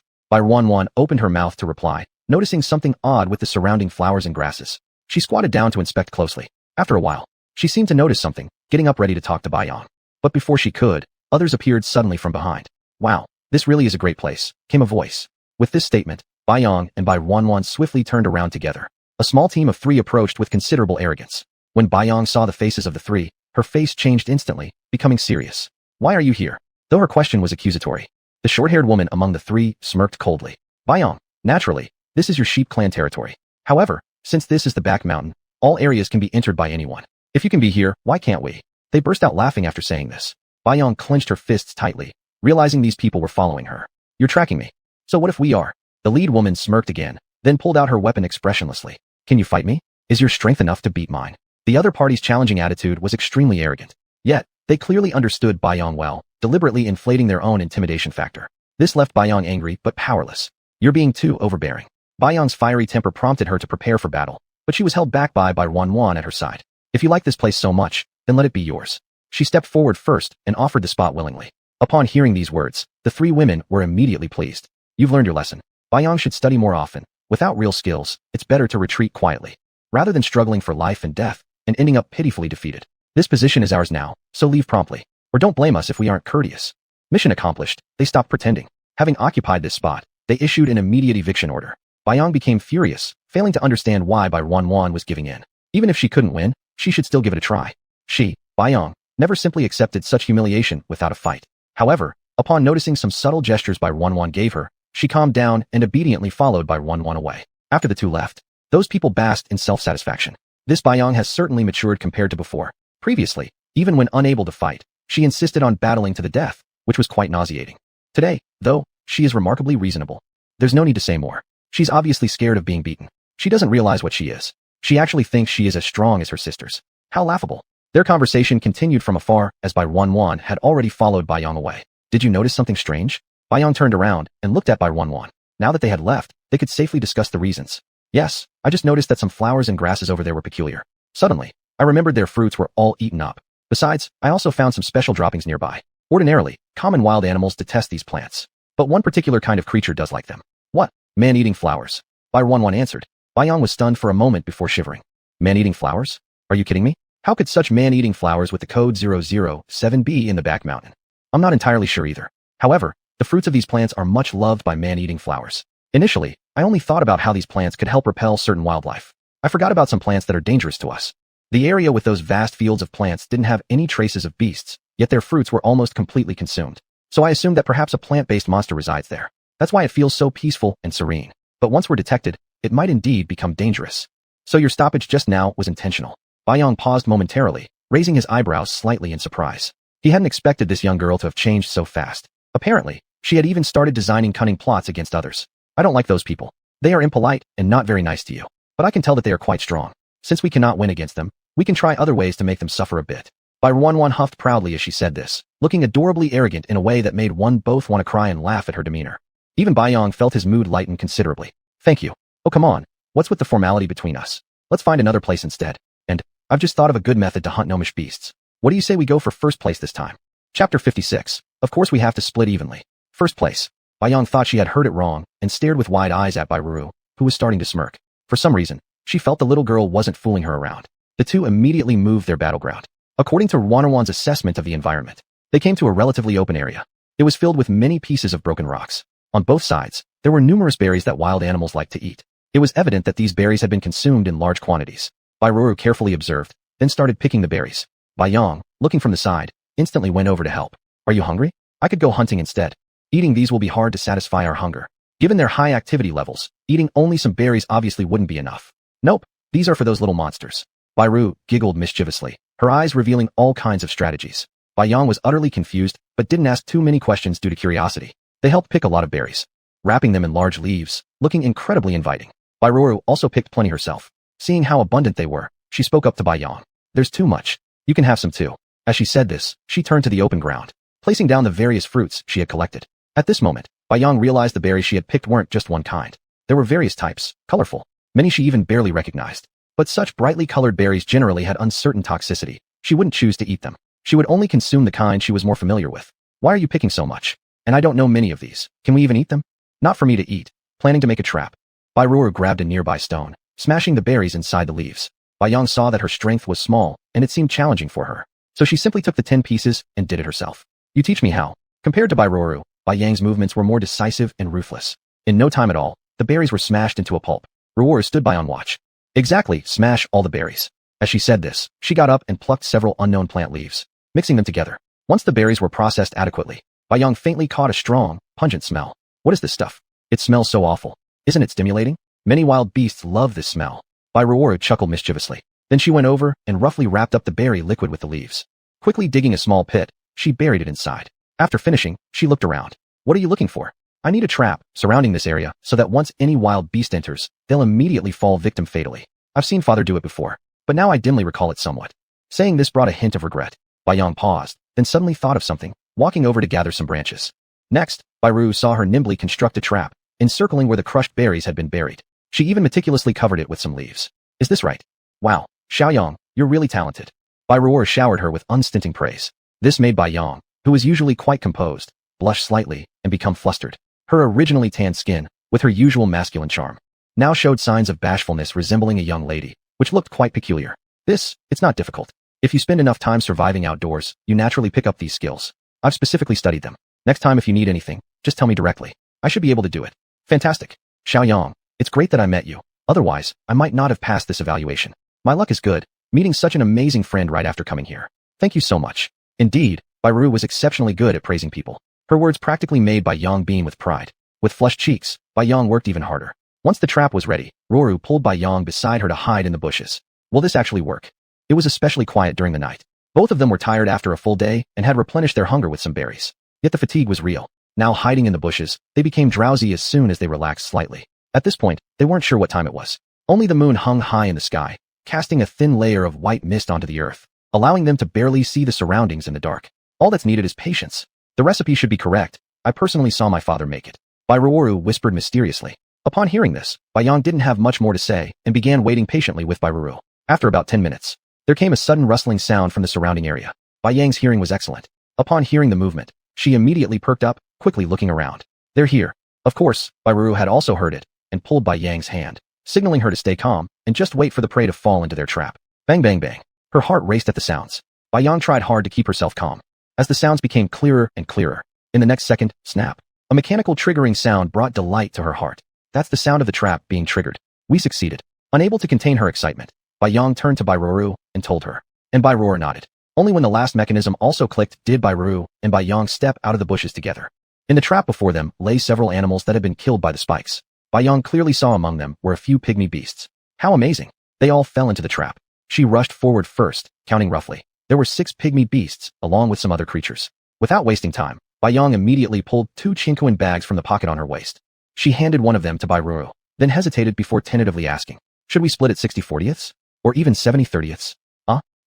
Bai Ruanwan opened her mouth to reply, noticing something odd with the surrounding flowers and grasses. She squatted down to inspect closely. After a while, she seemed to notice something, getting up ready to talk to Bai Yong. But before she could, others appeared suddenly from behind. Wow, this really is a great place, came a voice. With this statement, Bai Yong and Bai Ruanwan swiftly turned around together. A small team of three approached with considerable arrogance. When Bai Yong saw the faces of the three, her face changed instantly, becoming serious. Why are you here? Though her question was accusatory, the short-haired woman among the three smirked coldly. Bai Yong, naturally, this is your sheep clan territory. However, since this is the back mountain, all areas can be entered by anyone. If you can be here, why can't we? They burst out laughing after saying this. Bai Yong clenched her fists tightly, realizing these people were following her. You're tracking me. So what if we are? The lead woman smirked again, then pulled out her weapon expressionlessly. Can you fight me? Is your strength enough to beat mine? The other party's challenging attitude was extremely arrogant. Yet, they clearly understood Bai Yong well, deliberately inflating their own intimidation factor. This left Bai Yong angry but powerless. You're being too overbearing. Bai Yong's fiery temper prompted her to prepare for battle, but she was held back by Ruanwan at her side. If you like this place so much, then let it be yours. She stepped forward first and offered the spot willingly. Upon hearing these words, the three women were immediately pleased. You've learned your lesson. Bai Yong should study more often. Without real skills, it's better to retreat quietly, rather than struggling for life and death, and ending up pitifully defeated. This position is ours now, so leave promptly. Or don't blame us if we aren't courteous. Mission accomplished, they stopped pretending. Having occupied this spot, they issued an immediate eviction order. Bai Yong became furious, failing to understand why Bai Ruanwan was giving in. Even if she couldn't win, she should still give it a try. She, Bai Yong, never simply accepted such humiliation without a fight. However, upon noticing some subtle gestures Bai Ruanwan gave her, she calmed down and obediently followed Bai Ruanwan away. After the two left, those people basked in self-satisfaction. This Bai Yong has certainly matured compared to before. Previously, even when unable to fight, she insisted on battling to the death, which was quite nauseating. Today, though, she is remarkably reasonable. There's no need to say more. She's obviously scared of being beaten. She doesn't realize what she is. She actually thinks she is as strong as her sisters. How laughable. Their conversation continued from afar as Bai Ruanwan had already followed Bai Yong away. Did you notice something strange? Bai Yong turned around and looked at Bai Ruanwan. Now that they had left, they could safely discuss the reasons. Yes, I just noticed that some flowers and grasses over there were peculiar. Suddenly, I remembered their fruits were all eaten up. Besides, I also found some special droppings nearby. Ordinarily, common wild animals detest these plants. But one particular kind of creature does like them. What? Man-eating flowers. Bai Ruanwan answered. Bai Yong was stunned for a moment before shivering. Man-eating flowers? Are you kidding me? How could such man-eating flowers with the code 007 be in the back mountain? I'm not entirely sure either. However, the fruits of these plants are much loved by man-eating flowers. Initially, I only thought about how these plants could help repel certain wildlife. I forgot about some plants that are dangerous to us. The area with those vast fields of plants didn't have any traces of beasts, yet their fruits were almost completely consumed. So I assumed that perhaps a plant-based monster resides there. That's why it feels so peaceful and serene. But once we're detected, it might indeed become dangerous. So your stoppage just now was intentional. Bai Yong paused momentarily, raising his eyebrows slightly in surprise. He hadn't expected this young girl to have changed so fast. Apparently, she had even started designing cunning plots against others. I don't like those people. They are impolite and not very nice to you. But I can tell that they are quite strong. Since we cannot win against them, we can try other ways to make them suffer a bit. Bai Ruanwan huffed proudly as she said this, looking adorably arrogant in a way that made one both want to cry and laugh at her demeanor. Even Bai Yong felt his mood lighten considerably. Thank you. Oh come on, what's with the formality between us? Let's find another place instead. And, I've just thought of a good method to hunt gnomish beasts. What do you say we go for first place this time? Chapter 56. Of course we have to split evenly. First place. Bai Yong thought she had heard it wrong, and stared with wide eyes at Bai Ru, who was starting to smirk. For some reason, she felt the little girl wasn't fooling her around. The two immediately moved their battleground. According to Ruanwan's assessment of the environment, they came to a relatively open area. It was filled with many pieces of broken rocks. On both sides, there were numerous berries that wild animals like to eat. It was evident that these berries had been consumed in large quantities. Bai Ruru carefully observed, then started picking the berries. Bai Yang, looking from the side, instantly went over to help. Are you hungry? I could go hunting instead. Eating these will be hard to satisfy our hunger. Given their high activity levels, eating only some berries obviously wouldn't be enough. Nope, these are for those little monsters. Bai Ruru giggled mischievously, her eyes revealing all kinds of strategies. Bai Yang was utterly confused, but didn't ask too many questions due to curiosity. They helped pick a lot of berries, wrapping them in large leaves, looking incredibly inviting. Bai Ruru also picked plenty herself. Seeing how abundant they were, she spoke up to Bai Yang. There's too much. You can have some too. As she said this, she turned to the open ground, placing down the various fruits she had collected. At this moment, Bai Yang realized the berries she had picked weren't just one kind. There were various types, colorful. Many she even barely recognized. But such brightly colored berries generally had uncertain toxicity. She wouldn't choose to eat them. She would only consume the kind she was more familiar with. Why are you picking so much? And I don't know many of these. Can we even eat them? Not for me to eat. Planning to make a trap. Bai Ruru grabbed a nearby stone, smashing the berries inside the leaves. Bai Yang saw that her strength was small, and it seemed challenging for her. So she simply took the 10 pieces and did it herself. You teach me how. Compared to Bai Ruru, Bai Yang's movements were more decisive and ruthless. In no time at all, the berries were smashed into a pulp. Ruru stood by on watch. Exactly, smash all the berries. As she said this, she got up and plucked several unknown plant leaves, mixing them together. Once the berries were processed adequately, Bai Yang faintly caught a strong, pungent smell. What is this stuff? It smells so awful. Isn't it stimulating? Many wild beasts love this smell. Bai Ruru chuckled mischievously. Then she went over and roughly wrapped up the berry liquid with the leaves. Quickly digging a small pit, she buried it inside. After finishing, she looked around. What are you looking for? I need a trap surrounding this area so that once any wild beast enters, they'll immediately fall victim fatally. I've seen father do it before, but now I dimly recall it somewhat. Saying this brought a hint of regret. Bai Yang paused, then suddenly thought of something, walking over to gather some branches. Next, Bai Ruru saw her nimbly construct a trap, encircling where the crushed berries had been buried. She even meticulously covered it with some leaves. Is this right? Wow, Xiaoyang, you're really talented. Bai Ruru showered her with unstinting praise. This made Bai Yang, who was usually quite composed, blush slightly and become flustered. Her originally tanned skin, with her usual masculine charm, now showed signs of bashfulness resembling a young lady, which looked quite peculiar. It's not difficult. If you spend enough time surviving outdoors, you naturally pick up these skills. I've specifically studied them. Next time if you need anything, just tell me directly. I should be able to do it. Fantastic. Xiaoyang, it's great that I met you. Otherwise, I might not have passed this evaluation. My luck is good, meeting such an amazing friend right after coming here. Thank you so much. Indeed, Bai Ruru was exceptionally good at praising people. Her words practically made Bai Yang beam with pride. With flushed cheeks, Bai Yang worked even harder. Once the trap was ready, Ruru pulled Bai Yang beside her to hide in the bushes. Will this actually work? It was especially quiet during the night. Both of them were tired after a full day and had replenished their hunger with some berries. Yet the fatigue was real. Now hiding in the bushes, they became drowsy as soon as they relaxed slightly. At this point, they weren't sure what time it was. Only the moon hung high in the sky, casting a thin layer of white mist onto the earth, allowing them to barely see the surroundings in the dark. All that's needed is patience. The recipe should be correct. I personally saw my father make it. Bai Ruru whispered mysteriously. Upon hearing this, Bai Yang didn't have much more to say and began waiting patiently with Bai Ruru. After about 10 minutes, there came a sudden rustling sound from the surrounding area. Bai Yang's hearing was excellent. Upon hearing the movement, she immediately perked up, quickly looking around. They're here. Of course, Bai Ruru had also heard it and pulled Bai Yang's hand, signaling her to stay calm and just wait for the prey to fall into their trap. Bang bang bang. Her heart raced at the sounds. Bai Yang tried hard to keep herself calm. As the sounds became clearer and clearer, in the next second, snap. A mechanical triggering sound brought delight to her heart. That's the sound of the trap being triggered. We succeeded. Unable to contain her excitement, Bai Yang turned to Bai Ruru and told her. And Bai Ruru nodded. Only when the last mechanism also clicked did Bai Ruru and Bai Yang step out of the bushes together. In the trap before them lay several animals that had been killed by the spikes. Bai Yang clearly saw among them were a few pygmy beasts. How amazing. They all fell into the trap. She rushed forward first, counting roughly. There were 6 pygmy beasts, along with some other creatures. Without wasting time, Bai Yang immediately pulled 2 chinquan bags from the pocket on her waist. She handed one of them to Bai Ruru, then hesitated before tentatively asking, should we split it 60/40ths? Or even 70/30ths?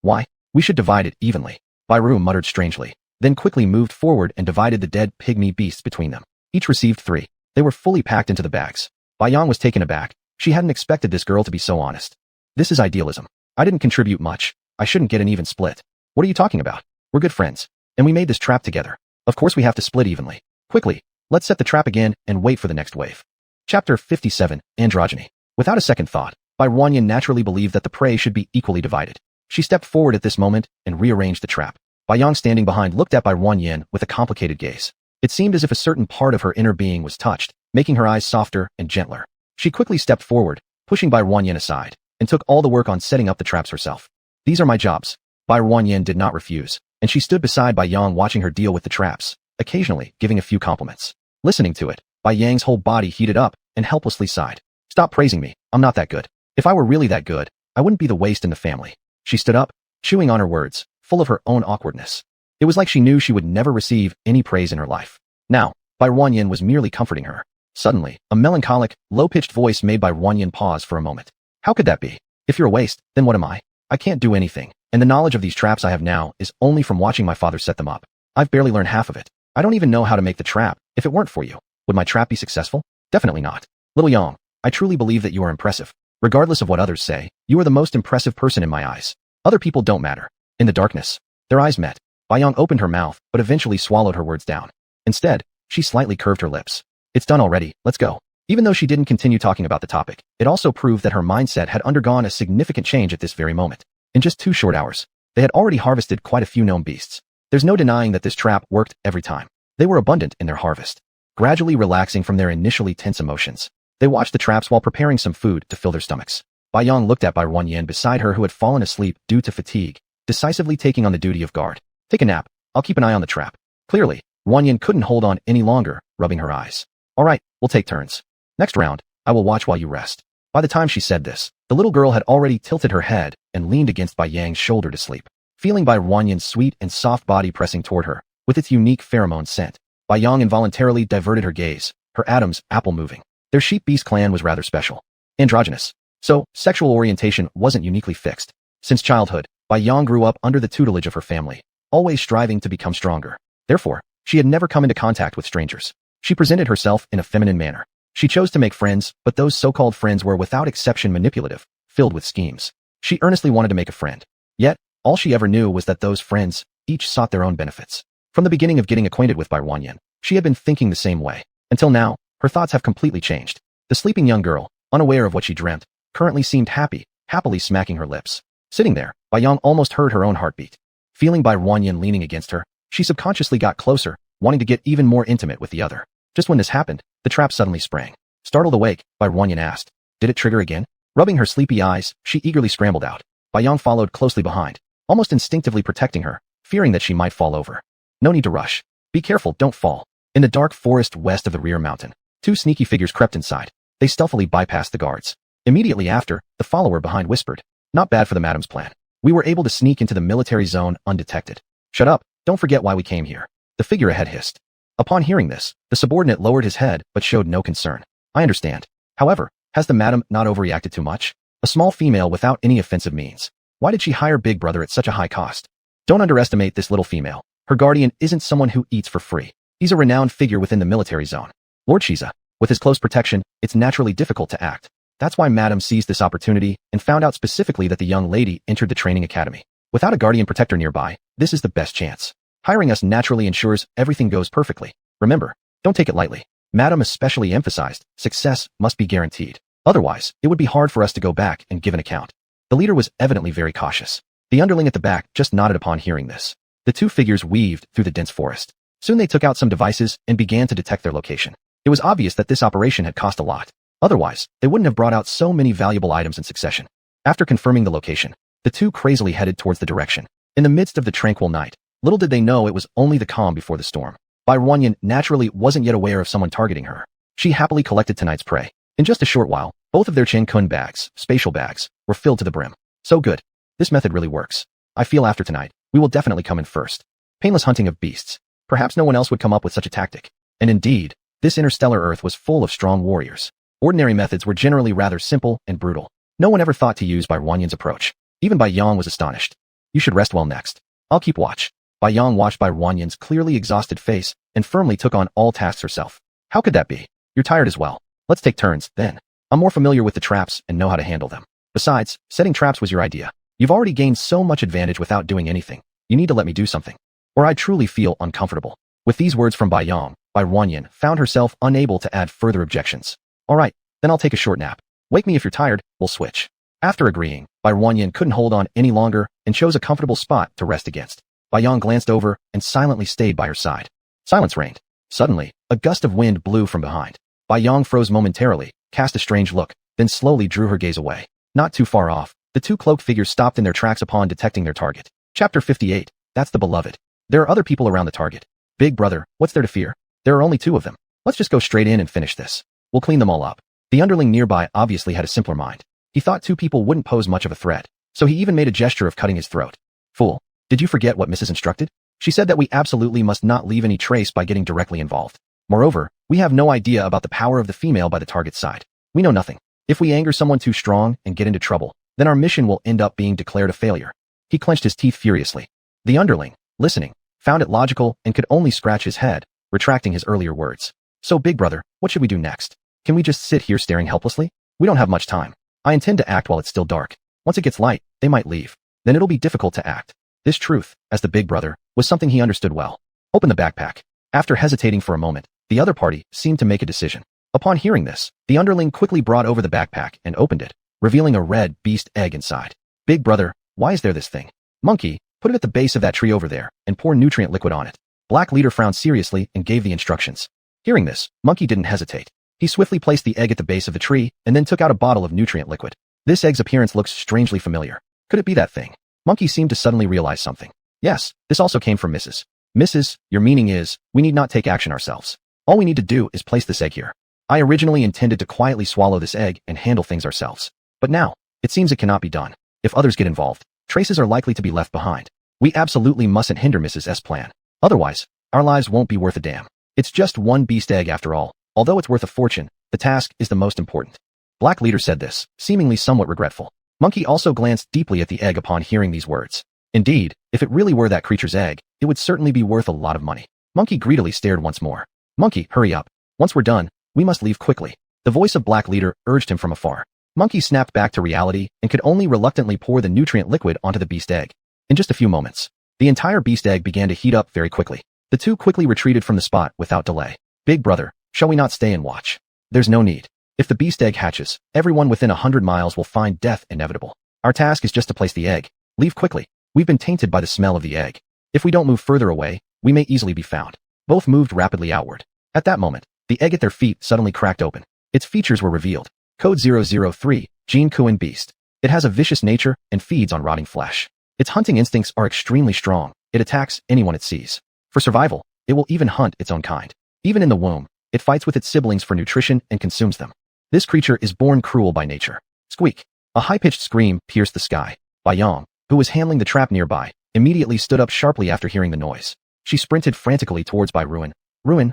Why? We should divide it evenly. Bai Ruru muttered strangely, then quickly moved forward and divided the dead pygmy beasts between them. Each received 3. They were fully packed into the bags. Bai Yang was taken aback. She hadn't expected this girl to be so honest. This is idealism. I didn't contribute much. I shouldn't get an even split. What are you talking about? We're good friends. And we made this trap together. Of course we have to split evenly. Quickly, let's set the trap again and wait for the next wave. Chapter 57, Androgyny. Without a second thought, Bai Ruanyan naturally believed that the prey should be equally divided. She stepped forward at this moment and rearranged the trap. Bai Yang standing behind looked at Bai Ruanyan with a complicated gaze. It seemed as if a certain part of her inner being was touched, making her eyes softer and gentler. She quickly stepped forward, pushing Bai Ruanyin aside, and took all the work on setting up the traps herself. These are my jobs. Bai Ruanyin did not refuse, and she stood beside Bai Yang watching her deal with the traps, occasionally giving a few compliments. Listening to it, Bai Yang's whole body heated up and helplessly sighed. Stop praising me, I'm not that good. If I were really that good, I wouldn't be the waste in the family. She stood up, chewing on her words, full of her own awkwardness. It was like she knew she would never receive any praise in her life. Now, Bai Ruanyin was merely comforting her. Suddenly, a melancholic, low-pitched voice made Bai Ruanyin pause for a moment. How could that be? If you're a waste, then what am I? I can't do anything, and the knowledge of these traps I have now is only from watching my father set them up. I've barely learned half of it. I don't even know how to make the trap. If it weren't for you, would my trap be successful? Definitely not. Little Yang, I truly believe that you are impressive. Regardless of what others say, you are the most impressive person in my eyes. Other people don't matter. In the darkness, their eyes met. Bai Yang opened her mouth, but eventually swallowed her words down. Instead, she slightly curved her lips. It's done already, let's go. Even though she didn't continue talking about the topic, it also proved that her mindset had undergone a significant change at this very moment. In just 2 short hours, they had already harvested quite a few gnome beasts. There's no denying that this trap worked every time. They were abundant in their harvest. Gradually relaxing from their initially tense emotions, they watched the traps while preparing some food to fill their stomachs. Bai Yang looked at Bai Ruanyin beside her who had fallen asleep due to fatigue, decisively taking on the duty of guard. Take a nap, I'll keep an eye on the trap. Clearly, Ruanyin couldn't hold on any longer, rubbing her eyes. All right, we'll take turns. Next round, I will watch while you rest. By the time she said this, the little girl had already tilted her head and leaned against Bai Yang's shoulder to sleep. Feeling Bai Ruanyin's sweet and soft body pressing toward her, with its unique pheromone scent, Bai Yang involuntarily diverted her gaze, her atoms apple moving. Their sheep beast clan was rather special. Androgynous. So, sexual orientation wasn't uniquely fixed. Since childhood, Bai Yang grew up under the tutelage of her family, always striving to become stronger. Therefore, she had never come into contact with strangers. She presented herself in a feminine manner. She chose to make friends, but those so-called friends were without exception manipulative, filled with schemes. She earnestly wanted to make a friend. Yet, all she ever knew was that those friends each sought their own benefits. From the beginning of getting acquainted with Bai Ruanyin, she had been thinking the same way. Until now, her thoughts have completely changed. The sleeping young girl, unaware of what she dreamt, currently seemed happily smacking her lips. Sitting there, Bai Yang almost heard her own heartbeat. Feeling Bai Ruanyin leaning against her, she subconsciously got closer, wanting to get even more intimate with the other. Just when this happened, the trap suddenly sprang. Startled awake, Bai Ruanyin asked, "Did it trigger again?" Rubbing her sleepy eyes, she eagerly scrambled out. Bai Yang followed closely behind, almost instinctively protecting her, fearing that she might fall over. No need to rush. Be careful, don't fall. In the dark forest west of the rear mountain, 2 sneaky figures crept inside. They stealthily bypassed the guards. Immediately after, the follower behind whispered, "Not bad for the madam's plan. We were able to sneak into the military zone undetected." "Shut up, don't forget why we came here," the figure ahead hissed. Upon hearing this, the subordinate lowered his head but showed no concern. "I understand. However, has the madam not overreacted too much? A small female without any offensive means. Why did she hire Big Brother at such a high cost? Don't underestimate this little female. Her guardian isn't someone who eats for free. He's a renowned figure within the military zone. Lord Shiza, with his close protection, it's naturally difficult to act. That's why Madam seized this opportunity and found out specifically that the young lady entered the training academy. Without a guardian protector nearby, this is the best chance. Hiring us naturally ensures everything goes perfectly. Remember, don't take it lightly. Madam especially emphasized, success must be guaranteed. Otherwise, it would be hard for us to go back and give an account." The leader was evidently very cautious. The underling at the back just nodded upon hearing this. The 2 figures weaved through the dense forest. Soon they took out some devices and began to detect their location. It was obvious that this operation had cost a lot. Otherwise, they wouldn't have brought out so many valuable items in succession. After confirming the location, the 2 crazily headed towards the direction. In the midst of the tranquil night, little did they know it was only the calm before the storm. Bai Ruanyin naturally wasn't yet aware of someone targeting her. She happily collected tonight's prey. In just a short while, both of their Chen Kun bags, spatial bags, were filled to the brim. So good. This method really works. I feel after tonight, we will definitely come in first. Painless hunting of beasts. Perhaps no one else would come up with such a tactic. And indeed, this interstellar Earth was full of strong warriors. Ordinary methods were generally rather simple and brutal. No one ever thought to use Bai Ruanyin's approach. Even Bai Yang was astonished. "You should rest well next. I'll keep watch." Bai Yang watched Bai Ruanyin's clearly exhausted face and firmly took on all tasks herself. "How could that be? You're tired as well. Let's take turns, then. I'm more familiar with the traps and know how to handle them. Besides, setting traps was your idea. You've already gained so much advantage without doing anything. You need to let me do something, or I truly feel uncomfortable." With these words from Bai Yang, Bai Ruanyin found herself unable to add further objections. "All right, then I'll take a short nap. Wake me if you're tired, we'll switch." After agreeing, Bai Ruanyin couldn't hold on any longer and chose a comfortable spot to rest against. Bai Yang glanced over and silently stayed by her side. Silence reigned. Suddenly, a gust of wind blew from behind. Bai Yang froze momentarily, cast a strange look, then slowly drew her gaze away. Not too far off, the two cloaked figures stopped in their tracks upon detecting their target. Chapter 58. That's the beloved. There are other people around the target. Big brother, what's there to fear? There are only two of them. Let's just go straight in and finish this. We'll clean them all up. The underling nearby obviously had a simpler mind. He thought two people wouldn't pose much of a threat, so he even made a gesture of cutting his throat. Fool. Did you forget what Mrs. instructed? She said that we absolutely must not leave any trace by getting directly involved. Moreover, we have no idea about the power of the female by the target's side. We know nothing. If we anger someone too strong and get into trouble, then our mission will end up being declared a failure. He clenched his teeth furiously. The underling, listening, found it logical and could only scratch his head, retracting his earlier words. So big brother, what should we do next? Can we just sit here staring helplessly? We don't have much time. I intend to act while it's still dark. Once it gets light, they might leave. Then it'll be difficult to act. This truth, as the big brother, was something he understood well. Open the backpack. After hesitating for a moment, the other party seemed to make a decision. Upon hearing this, the underling quickly brought over the backpack and opened it, revealing a red beast egg inside. Big brother, why is there this thing? Monkey, put it at the base of that tree over there and pour nutrient liquid on it. Black leader frowned seriously and gave the instructions. Hearing this, Monkey didn't hesitate. He swiftly placed the egg at the base of the tree and then took out a bottle of nutrient liquid. This egg's appearance looks strangely familiar. Could it be that thing? Monkey seemed to suddenly realize something. Yes, this also came from Mrs. Mrs., your meaning is, we need not take action ourselves. All we need to do is place this egg here. I originally intended to quietly swallow this egg and handle things ourselves. But now, it seems it cannot be done. If others get involved, traces are likely to be left behind. We absolutely mustn't hinder Mrs. S' plan. Otherwise, our lives won't be worth a damn. It's just one beast egg after all. Although it's worth a fortune, the task is the most important. Black leader said this, seemingly somewhat regretful. Monkey also glanced deeply at the egg upon hearing these words. Indeed, if it really were that creature's egg, it would certainly be worth a lot of money. Monkey greedily stared once more. Monkey, hurry up. Once we're done, we must leave quickly. The voice of Black leader urged him from afar. Monkey snapped back to reality and could only reluctantly pour the nutrient liquid onto the beast egg. In just a few moments, the entire beast egg began to heat up very quickly. The two quickly retreated from the spot without delay. Big brother, shall we not stay and watch? There's no need. If the beast egg hatches, everyone within 100 miles will find death inevitable. Our task is just to place the egg. Leave quickly. We've been tainted by the smell of the egg. If we don't move further away, we may easily be found. Both moved rapidly outward. At that moment, the egg at their feet suddenly cracked open. Its features were revealed. Code 003, Gene Kuan Beast. It has a vicious nature and feeds on rotting flesh. Its hunting instincts are extremely strong. It attacks anyone it sees. For survival, it will even hunt its own kind. Even in the womb, it fights with its siblings for nutrition and consumes them. This creature is born cruel by nature. Squeak. A high-pitched scream pierced the sky. Bayang, who was handling the trap nearby, immediately stood up sharply after hearing the noise. She sprinted frantically towards Bai Ruin. Ruin.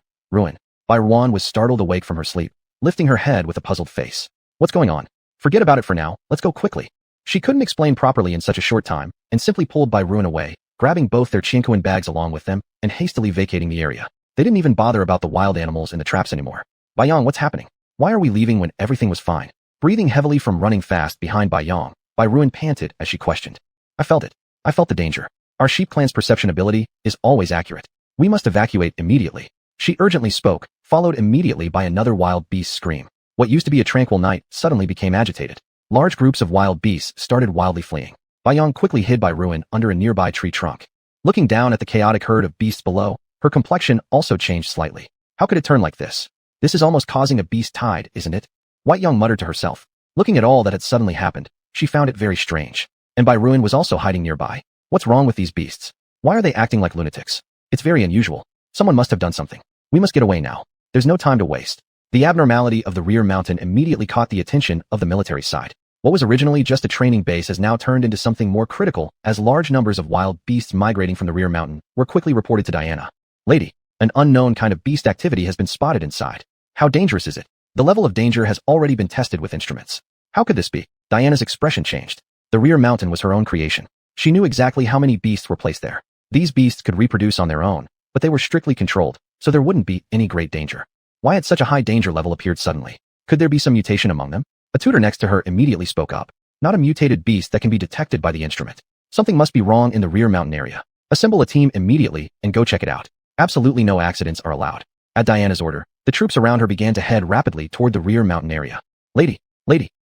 Bai Ruan was startled awake from her sleep, lifting her head with a puzzled face. What's going on? Forget about it for now, let's go quickly. She couldn't explain properly in such a short time, and simply pulled Bai Ruin away, grabbing both their Chinkuan bags along with them, and hastily vacating the area. They didn't even bother about the wild animals in the traps anymore. Bayang, what's happening? Why are we leaving when everything was fine? Breathing heavily from running fast behind Bayang, Bai Ruin panted as she questioned. I felt it. I felt the danger. Our sheep clan's perception ability is always accurate. We must evacuate immediately. She urgently spoke, followed immediately by another wild beast scream. What used to be a tranquil night suddenly became agitated. Large groups of wild beasts started wildly fleeing. Bayang quickly hid Bai Ruin under a nearby tree trunk. Looking down at the chaotic herd of beasts below, her complexion also changed slightly. How could it turn like this? This is almost causing a beast tide, isn't it? White Young muttered to herself. Looking at all that had suddenly happened, she found it very strange. And Bai Ruin was also hiding nearby. What's wrong with these beasts? Why are they acting like lunatics? It's very unusual. Someone must have done something. We must get away now. There's no time to waste. The abnormality of the rear mountain immediately caught the attention of the military side. What was originally just a training base has now turned into something more critical, as large numbers of wild beasts migrating from the rear mountain were quickly reported to Diana. Lady, an unknown kind of beast activity has been spotted inside. How dangerous is it? The level of danger has already been tested with instruments. How could this be? Diana's expression changed. The rear mountain was her own creation. She knew exactly how many beasts were placed there. These beasts could reproduce on their own, but they were strictly controlled, so there wouldn't be any great danger. Why had such a high danger level appeared suddenly? Could there be some mutation among them? A tutor next to her immediately spoke up. Not a mutated beast that can be detected by the instrument. Something must be wrong in the rear mountain area. Assemble a team immediately and go check it out. Absolutely no accidents are allowed. At Diana's order, the troops around her began to head rapidly toward the rear mountain area. Lady,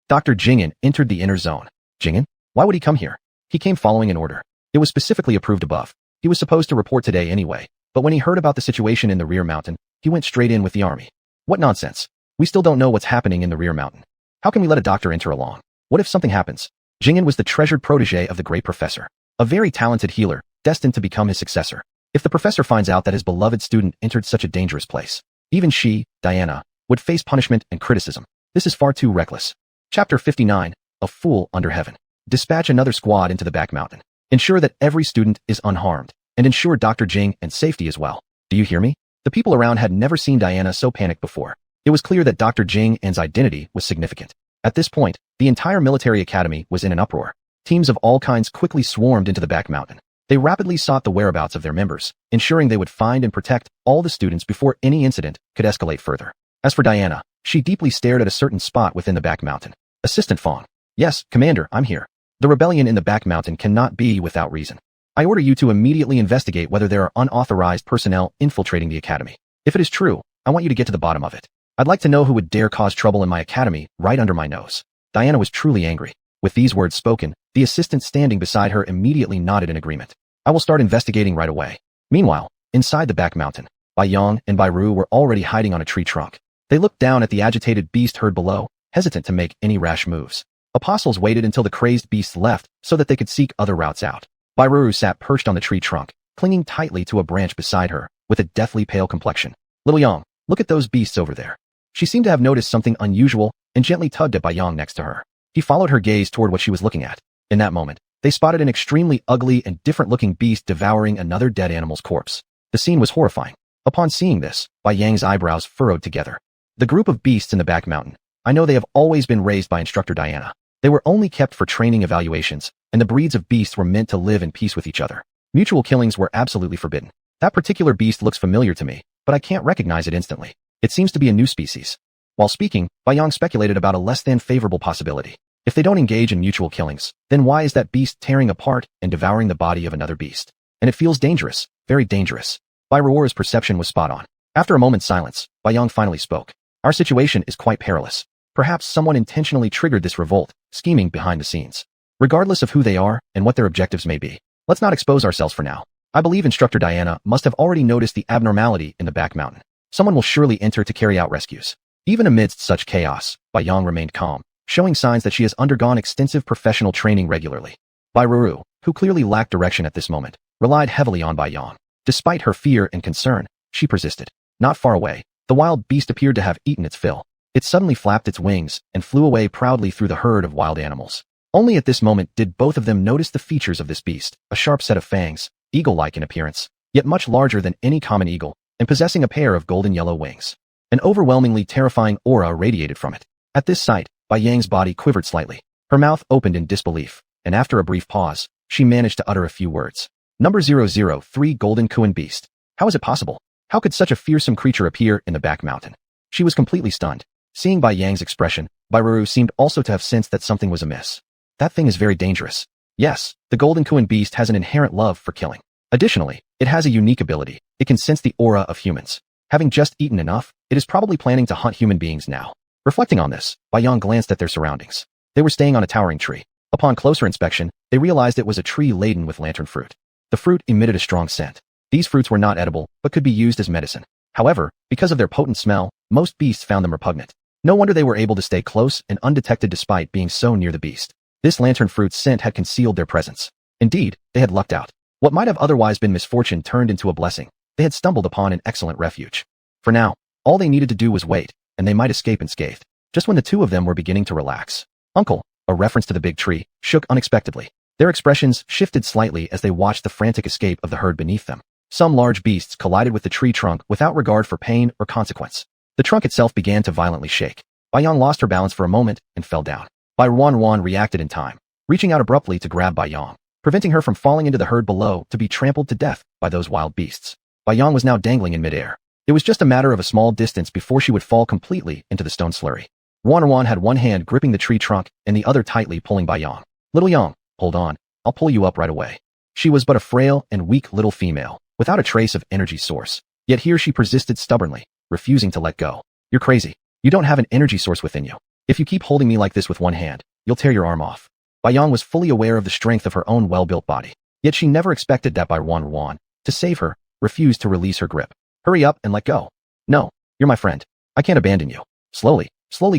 Dr. Jing'an entered the inner zone. Jing'an? Why would he come here? He came following an order. It was specifically approved above. He was supposed to report today anyway, but when he heard about the situation in the rear mountain, he went straight in with the army. What nonsense. We still don't know what's happening in the rear mountain. How can we let a doctor enter along? What if something happens? Jing'an was the treasured protege of the great professor, a very talented healer, destined to become his successor. If the professor finds out that his beloved student entered such a dangerous place, even she, Diana, would face punishment and criticism. This is far too reckless. Chapter 59, A Fool Under Heaven. Dispatch another squad into the back mountain. Ensure that every student is unharmed, and ensure Dr. Jing and safety as well. Do you hear me? The people around had never seen Diana so panicked before. It was clear that Dr. Jing An's identity was significant. At this point, the entire military academy was in an uproar. Teams of all kinds quickly swarmed into the back mountain. They rapidly sought the whereabouts of their members, ensuring they would find and protect all the students before any incident could escalate further. As for Diana, she deeply stared at a certain spot within the back mountain. Assistant Fong. Yes, Commander, I'm here. The rebellion in the back mountain cannot be without reason. I order you to immediately investigate whether there are unauthorized personnel infiltrating the academy. If it is true, I want you to get to the bottom of it. I'd like to know who would dare cause trouble in my academy right under my nose. Diana was truly angry. With these words spoken, the assistant standing beside her immediately nodded in agreement. I will start investigating right away. Meanwhile, inside the back mountain, Bai Yang and Bai Ru were already hiding on a tree trunk. They looked down at the agitated beast herd below, hesitant to make any rash moves. Apostles waited until the crazed beasts left so that they could seek other routes out. Bai Ru sat perched on the tree trunk, clinging tightly to a branch beside her, with a deathly pale complexion. Little Yang, look at those beasts over there. She seemed to have noticed something unusual and gently tugged at Bai Yang next to her. He followed her gaze toward what she was looking at. In that moment, they spotted an extremely ugly and different-looking beast devouring another dead animal's corpse. The scene was horrifying. Upon seeing this, Bai Yang's eyebrows furrowed together. The group of beasts in the back mountain. I know they have always been raised by Instructor Diana. They were only kept for training evaluations, and the breeds of beasts were meant to live in peace with each other. Mutual killings were absolutely forbidden. That particular beast looks familiar to me, but I can't recognize it instantly. It seems to be a new species. While speaking, Bai Yang speculated about a less than favorable possibility. If they don't engage in mutual killings, then why is that beast tearing apart and devouring the body of another beast? And it feels dangerous, very dangerous. Bai Ruora's perception was spot on. After a moment's silence, Bai Yang finally spoke. Our situation is quite perilous. Perhaps someone intentionally triggered this revolt, scheming behind the scenes. Regardless of who they are and what their objectives may be, let's not expose ourselves for now. I believe Instructor Diana must have already noticed the abnormality in the back mountain. Someone will surely enter to carry out rescues. Even amidst such chaos, Bai Yang remained calm, showing signs that she has undergone extensive professional training regularly. Bai Ruru, who clearly lacked direction at this moment, relied heavily on Bai Yang. Despite her fear and concern, she persisted. Not far away, the wild beast appeared to have eaten its fill. It suddenly flapped its wings and flew away proudly through the herd of wild animals. Only at this moment did both of them notice the features of this beast, a sharp set of fangs, eagle-like in appearance, yet much larger than any common eagle, and possessing a pair of golden yellow wings. An overwhelmingly terrifying aura radiated from it. At this sight, Bai Yang's body quivered slightly. Her mouth opened in disbelief, and after a brief pause, she managed to utter a few words. Number 003 Golden Kuan Beast. How is it possible? How could such a fearsome creature appear in the back mountain? She was completely stunned. Seeing Bai Yang's expression, Bai Ruru seemed also to have sensed that something was amiss. That thing is very dangerous. Yes, the Golden Kuan Beast has an inherent love for killing. Additionally, it has a unique ability. It can sense the aura of humans. Having just eaten enough, it is probably planning to hunt human beings now. Reflecting on this, Bai Yang glanced at their surroundings. They were staying on a towering tree. Upon closer inspection, they realized it was a tree laden with lantern fruit. The fruit emitted a strong scent. These fruits were not edible, but could be used as medicine. However, because of their potent smell, most beasts found them repugnant. No wonder they were able to stay close and undetected despite being so near the beast. This lantern fruit's scent had concealed their presence. Indeed, they had lucked out. What might have otherwise been misfortune turned into a blessing. They had stumbled upon an excellent refuge. For now, all they needed to do was wait, and they might escape unscathed. Just when the two of them were beginning to relax, Uncle, a reference to the big tree, shook unexpectedly. Their expressions shifted slightly as they watched the frantic escape of the herd beneath them. Some large beasts collided with the tree trunk without regard for pain or consequence. The trunk itself began to violently shake. Bai Yang lost her balance for a moment and fell down. Bai Ruan reacted in time, reaching out abruptly to grab Bai Yang, preventing her from falling into the herd below to be trampled to death by those wild beasts. Bai Yang was now dangling in midair. It was just a matter of a small distance before she would fall completely into the stone slurry. Ruan had one hand gripping the tree trunk and the other tightly pulling Bai Yang. Little Yang, hold on, I'll pull you up right away. She was but a frail and weak little female, without a trace of energy source. Yet here she persisted stubbornly, refusing to let go. You're crazy. You don't have an energy source within you. If you keep holding me like this with one hand, you'll tear your arm off. Bai Yang was fully aware of the strength of her own well-built body. Yet she never expected that Bai Ruan, to save her, refused to release her grip. Hurry up and let go. No, you're my friend. I can't abandon you. Slowly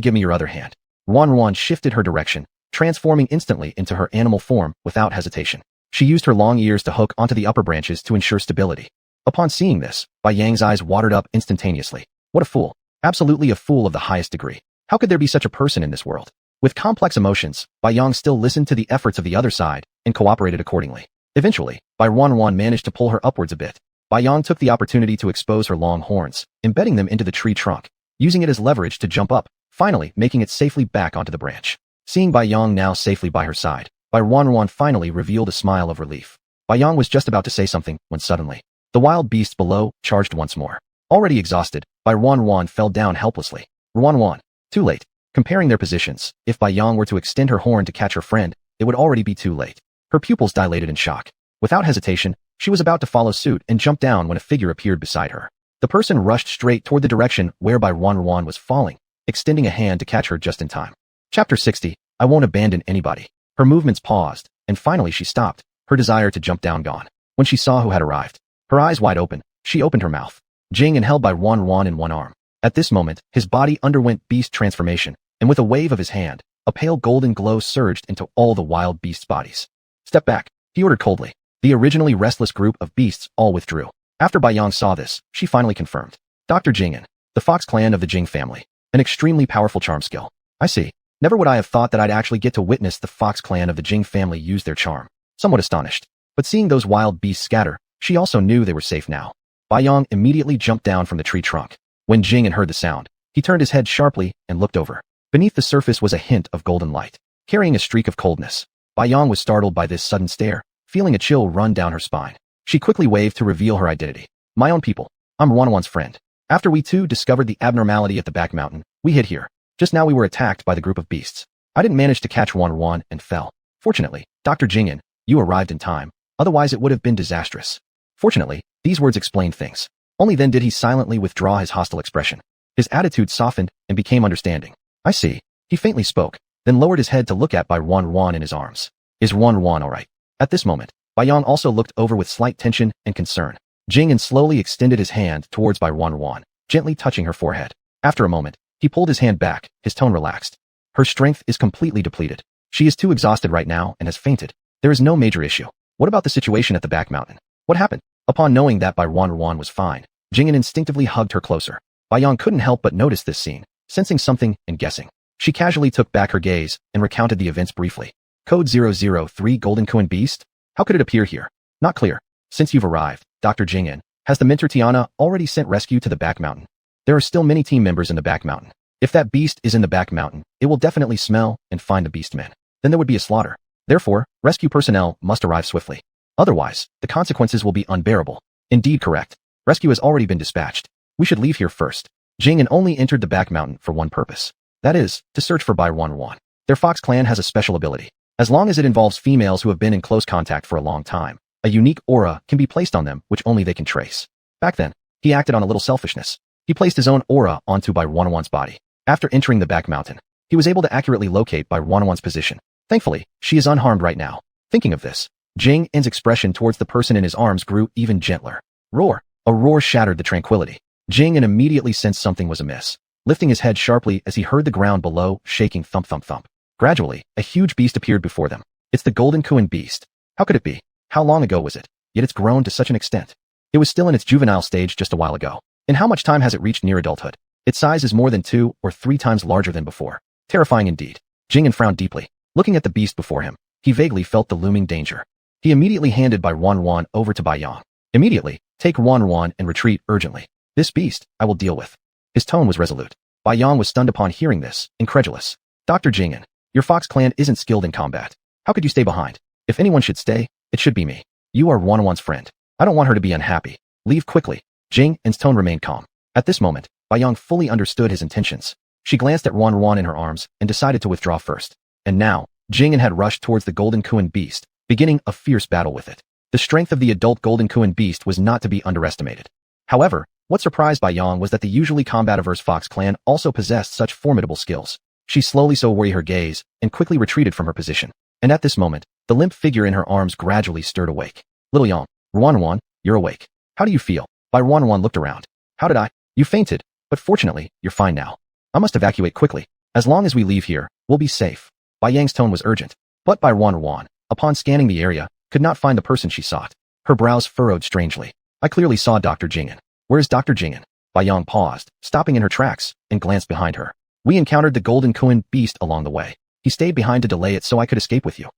give me your other hand. Wan shifted her direction, transforming instantly into her animal form without hesitation. She used her long ears to hook onto the upper branches to ensure stability. Upon seeing this, Bai Yang's eyes watered up instantaneously. What a fool. Absolutely a fool of the highest degree. How could there be such a person in this world? With complex emotions, Bai Yang still listened to the efforts of the other side and cooperated accordingly. Eventually, Bai Wan managed to pull her upwards a bit. Bai Yang took the opportunity to expose her long horns, embedding them into the tree trunk, using it as leverage to jump up, finally making it safely back onto the branch. Seeing Bai Yang now safely by her side, Bai Wan finally revealed a smile of relief. Bai Yang was just about to say something when suddenly, the wild beasts below charged once more. Already exhausted, Bai Wan fell down helplessly. Wan, too late. Comparing their positions, if Bai Yang were to extend her horn to catch her friend, it would already be too late. Her pupils dilated in shock. Without hesitation, she was about to follow suit and jump down when a figure appeared beside her. The person rushed straight toward the direction where Bai Wan was falling, extending a hand to catch her just in time. Chapter 60, I won't abandon anybody. Her movements paused, and finally she stopped, her desire to jump down gone. When she saw who had arrived, her eyes wide open, she opened her mouth. Jing and held Bai Wan in one arm. At this moment, his body underwent beast transformation, and with a wave of his hand, a pale golden glow surged into all the wild beasts' bodies. Step back, he ordered coldly. The originally restless group of beasts all withdrew. After Bai Yang saw this, she finally confirmed. Dr. Jing'an, the fox clan of the Jing family. An extremely powerful charm skill. I see. Never would I have thought that I'd actually get to witness the fox clan of the Jing family use their charm. Somewhat astonished. But seeing those wild beasts scatter, she also knew they were safe now. Bai Yang immediately jumped down from the tree trunk. When Jing'an heard the sound, he turned his head sharply and looked over. Beneath the surface was a hint of golden light, carrying a streak of coldness. Bai Yang was startled by this sudden stare, feeling a chill run down her spine. She quickly waved to reveal her identity. My own people. I'm Wanwan's friend. After we two discovered the abnormality at the back mountain, we hid here. Just now we were attacked by the group of beasts. I didn't manage to catch Wan and fell. Fortunately, Dr. Jing'an, you arrived in time. Otherwise it would have been disastrous. Fortunately, these words explained things. Only then did he silently withdraw his hostile expression. His attitude softened and became understanding. I see. He faintly spoke, then lowered his head to look at Bai Wan in his arms. Is Wan all right? At this moment, Bai Yang also looked over with slight tension and concern. Jing'an slowly extended his hand towards Bai Wan, gently touching her forehead. After a moment, he pulled his hand back, his tone relaxed. Her strength is completely depleted. She is too exhausted right now and has fainted. There is no major issue. What about the situation at the back mountain? What happened? Upon knowing that Bai Wan was fine, Jing'an instinctively hugged her closer. Bai Yang couldn't help but notice this scene, sensing something and guessing. She casually took back her gaze and recounted the events briefly. Code 003 Golden Kuan Beast? How could it appear here? Not clear. Since you've arrived, Dr. Jing'an, has the mentor Tiana already sent rescue to the back mountain? There are still many team members in the back mountain. If that beast is in the back mountain, it will definitely smell and find the beastmen. Then there would be a slaughter. Therefore, rescue personnel must arrive swiftly. Otherwise, the consequences will be unbearable. Indeed correct. Rescue has already been dispatched. We should leave here first. Jing'an only entered the back mountain for one purpose. That is, to search for Bai Wan. Their fox clan has a special ability. As long as it involves females who have been in close contact for a long time, a unique aura can be placed on them which only they can trace. Back then, he acted on a little selfishness. He placed his own aura onto Bai Wan's body. After entering the back mountain, he was able to accurately locate Bai Wan's position. Thankfully, she is unharmed right now. Thinking of this, Jing'an's expression towards the person in his arms grew even gentler. Roar! A roar shattered the tranquility. Jing'an immediately sensed something was amiss, lifting his head sharply as he heard the ground below shaking thump thump thump. Gradually, a huge beast appeared before them. It's the Golden Kuan beast. How could it be? How long ago was it? Yet it's grown to such an extent. It was still in its juvenile stage just a while ago. In how much time has it reached near adulthood? Its size is more than 2 or 3 times larger than before. Terrifying indeed. Jing'an frowned deeply. Looking at the beast before him, he vaguely felt the looming danger. He immediately handed Bai Wan over to Bai Yang. Immediately, take Wan and retreat urgently. This beast, I will deal with. His tone was resolute. Bai Yang was stunned upon hearing this, incredulous. Dr. Jing'an, your fox clan isn't skilled in combat. How could you stay behind? If anyone should stay, it should be me. You are Wanwan's friend. I don't want her to be unhappy. Leave quickly. Jing'an's tone remained calm. At this moment, Bai Yang fully understood his intentions. She glanced at Wan in her arms and decided to withdraw first. And now, Jing'an had rushed towards the Golden Kuan beast, beginning a fierce battle with it. The strength of the adult Golden Kuan beast was not to be underestimated. However, what surprised Bai Yang was that the usually combat-averse fox clan also possessed such formidable skills. She slowly saw her gaze and quickly retreated from her position. And at this moment, the limp figure in her arms gradually stirred awake. Little Yang, Wan, you're awake. How do you feel? Bai Wan looked around. How did I? You fainted, but fortunately, you're fine now. I must evacuate quickly. As long as we leave here, we'll be safe. Bai Yang's tone was urgent. But Bai Ruan, upon scanning the area, could not find the person she sought. Her brows furrowed strangely. I clearly saw Dr. Jing'an. Where is Dr. Jing'an? Bai Yang paused, stopping in her tracks, and glanced behind her. We encountered the golden Kuan beast along the way. He stayed behind to delay it so I could escape with you.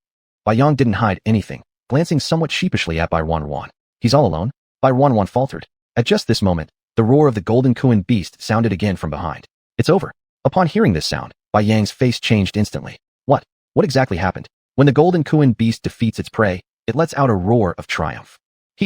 Bai Yang didn't hide anything, glancing somewhat sheepishly at Bai Ruan. He's all alone? Bai Ruan faltered. At just this moment, the roar of the golden Kuan beast sounded again from behind. It's over. Upon hearing this sound, Bai Yang's face changed instantly. What? What exactly happened? When the golden Kuan beast defeats its prey, it lets out a roar of triumph.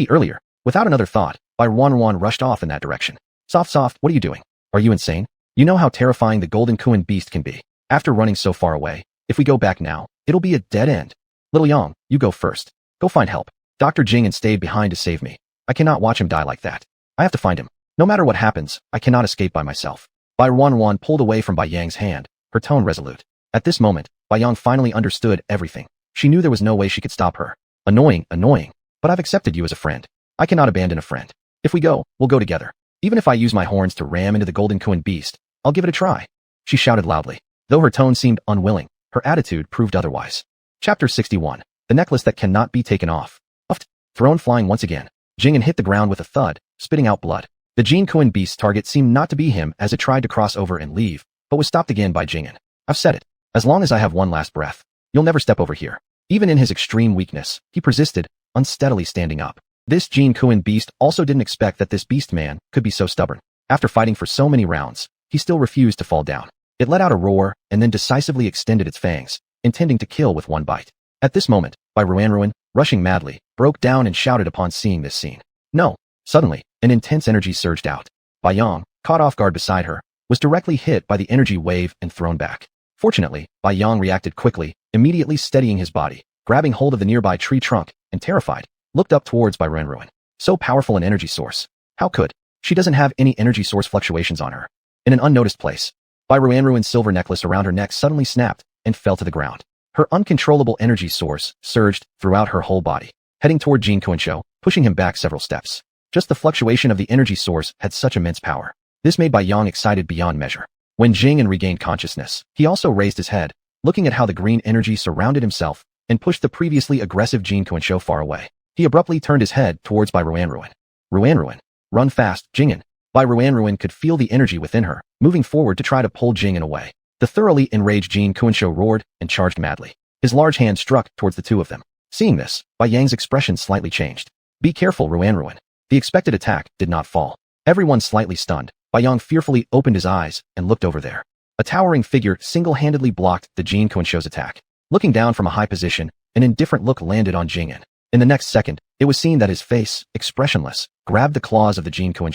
Earlier, without another thought, Bai Ruan rushed off in that direction. Soft, what are you doing? Are you insane? You know how terrifying the golden Kuan beast can be. After running so far away, if we go back now, it'll be a dead end. Little Yang, you go first. Go find help. Dr. Jing'an stayed behind to save me. I cannot watch him die like that. I have to find him. No matter what happens, I cannot escape by myself. Bai Ruan pulled away from Bai Yang's hand, her tone resolute. At this moment, Bai Yang finally understood everything. She knew there was no way she could stop her. Annoying, but I've accepted you as a friend. I cannot abandon a friend. If we go, we'll go together. Even if I use my horns to ram into the golden Kuan beast, I'll give it a try. She shouted loudly. Though her tone seemed unwilling, her attitude proved otherwise. Chapter 61. The necklace that cannot be taken off. Uffed. Thrown flying once again. Jing'an hit the ground with a thud, spitting out blood. The Jean Kuan beast's target seemed not to be him as it tried to cross over and leave, but was stopped again by Jing'an. I've said it. As long as I have one last breath, you'll never step over here. Even in his extreme weakness, he persisted, unsteadily standing up. This Jean Kuan beast also didn't expect that this beast man could be so stubborn. After fighting for so many rounds, he still refused to fall down. It let out a roar and then decisively extended its fangs, intending to kill with one bite. At this moment, Bai Ruan, rushing madly, broke down and shouted upon seeing this scene. No! Suddenly, an intense energy surged out. Bai Yang, caught off guard beside her, was directly hit by the energy wave and thrown back. Fortunately, Bai Yang reacted quickly, immediately steadying his body, grabbing hold of the nearby tree trunk, and terrified, looked up towards Bai Ruan. So powerful an energy source. How could? She doesn't have any energy source fluctuations on her. In an unnoticed place, Bai Ruan's silver necklace around her neck suddenly snapped and fell to the ground. Her uncontrollable energy source surged throughout her whole body, heading toward Jean Kuan, pushing him back several steps. Just the fluctuation of the energy source had such immense power. This made Bai Yang excited beyond measure. When Jing'an regained consciousness, he also raised his head, looking at how the green energy surrounded himself and pushed the previously aggressive Jean Kuan far away. He abruptly turned his head towards Bai Ruan. Ruan, run fast, Jing'an. Bai Ruan could feel the energy within her, moving forward to try to pull Jing'an away. The thoroughly enraged Jean Kuan roared and charged madly. His large hand struck towards the two of them. Seeing this, Bai Yang's expression slightly changed. Be careful, Ruan. The expected attack did not fall. Everyone slightly stunned. Bai Yang fearfully opened his eyes and looked over there. A towering figure single-handedly blocked the Jean Kuan's attack. Looking down from a high position, an indifferent look landed on Jing'an. In the next second, it was seen that his face, expressionless, grabbed the claws of the Jean Kuan,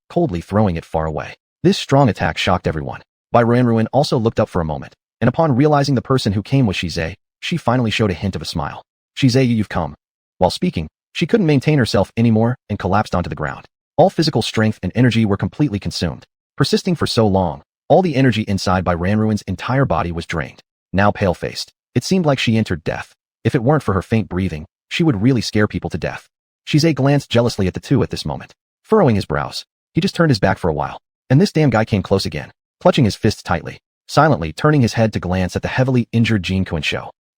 coldly throwing it far away. This strong attack shocked everyone. Bai Ruan also looked up for a moment, and upon realizing the person who came was Shizai, she finally showed a hint of a smile. Shizai, you've come. While speaking, she couldn't maintain herself anymore and collapsed onto the ground. All physical strength and energy were completely consumed. Persisting for so long, all the energy inside Bai Ruan's entire body was drained. Now pale-faced, it seemed like she entered death. If it weren't for her faint breathing, she would really scare people to death. Shizai glanced jealously at the two at this moment. Furrowing his brows, he just turned his back for a while. And this damn guy came close again, clutching his fists tightly, silently turning his head to glance at the heavily injured Jean Kuan.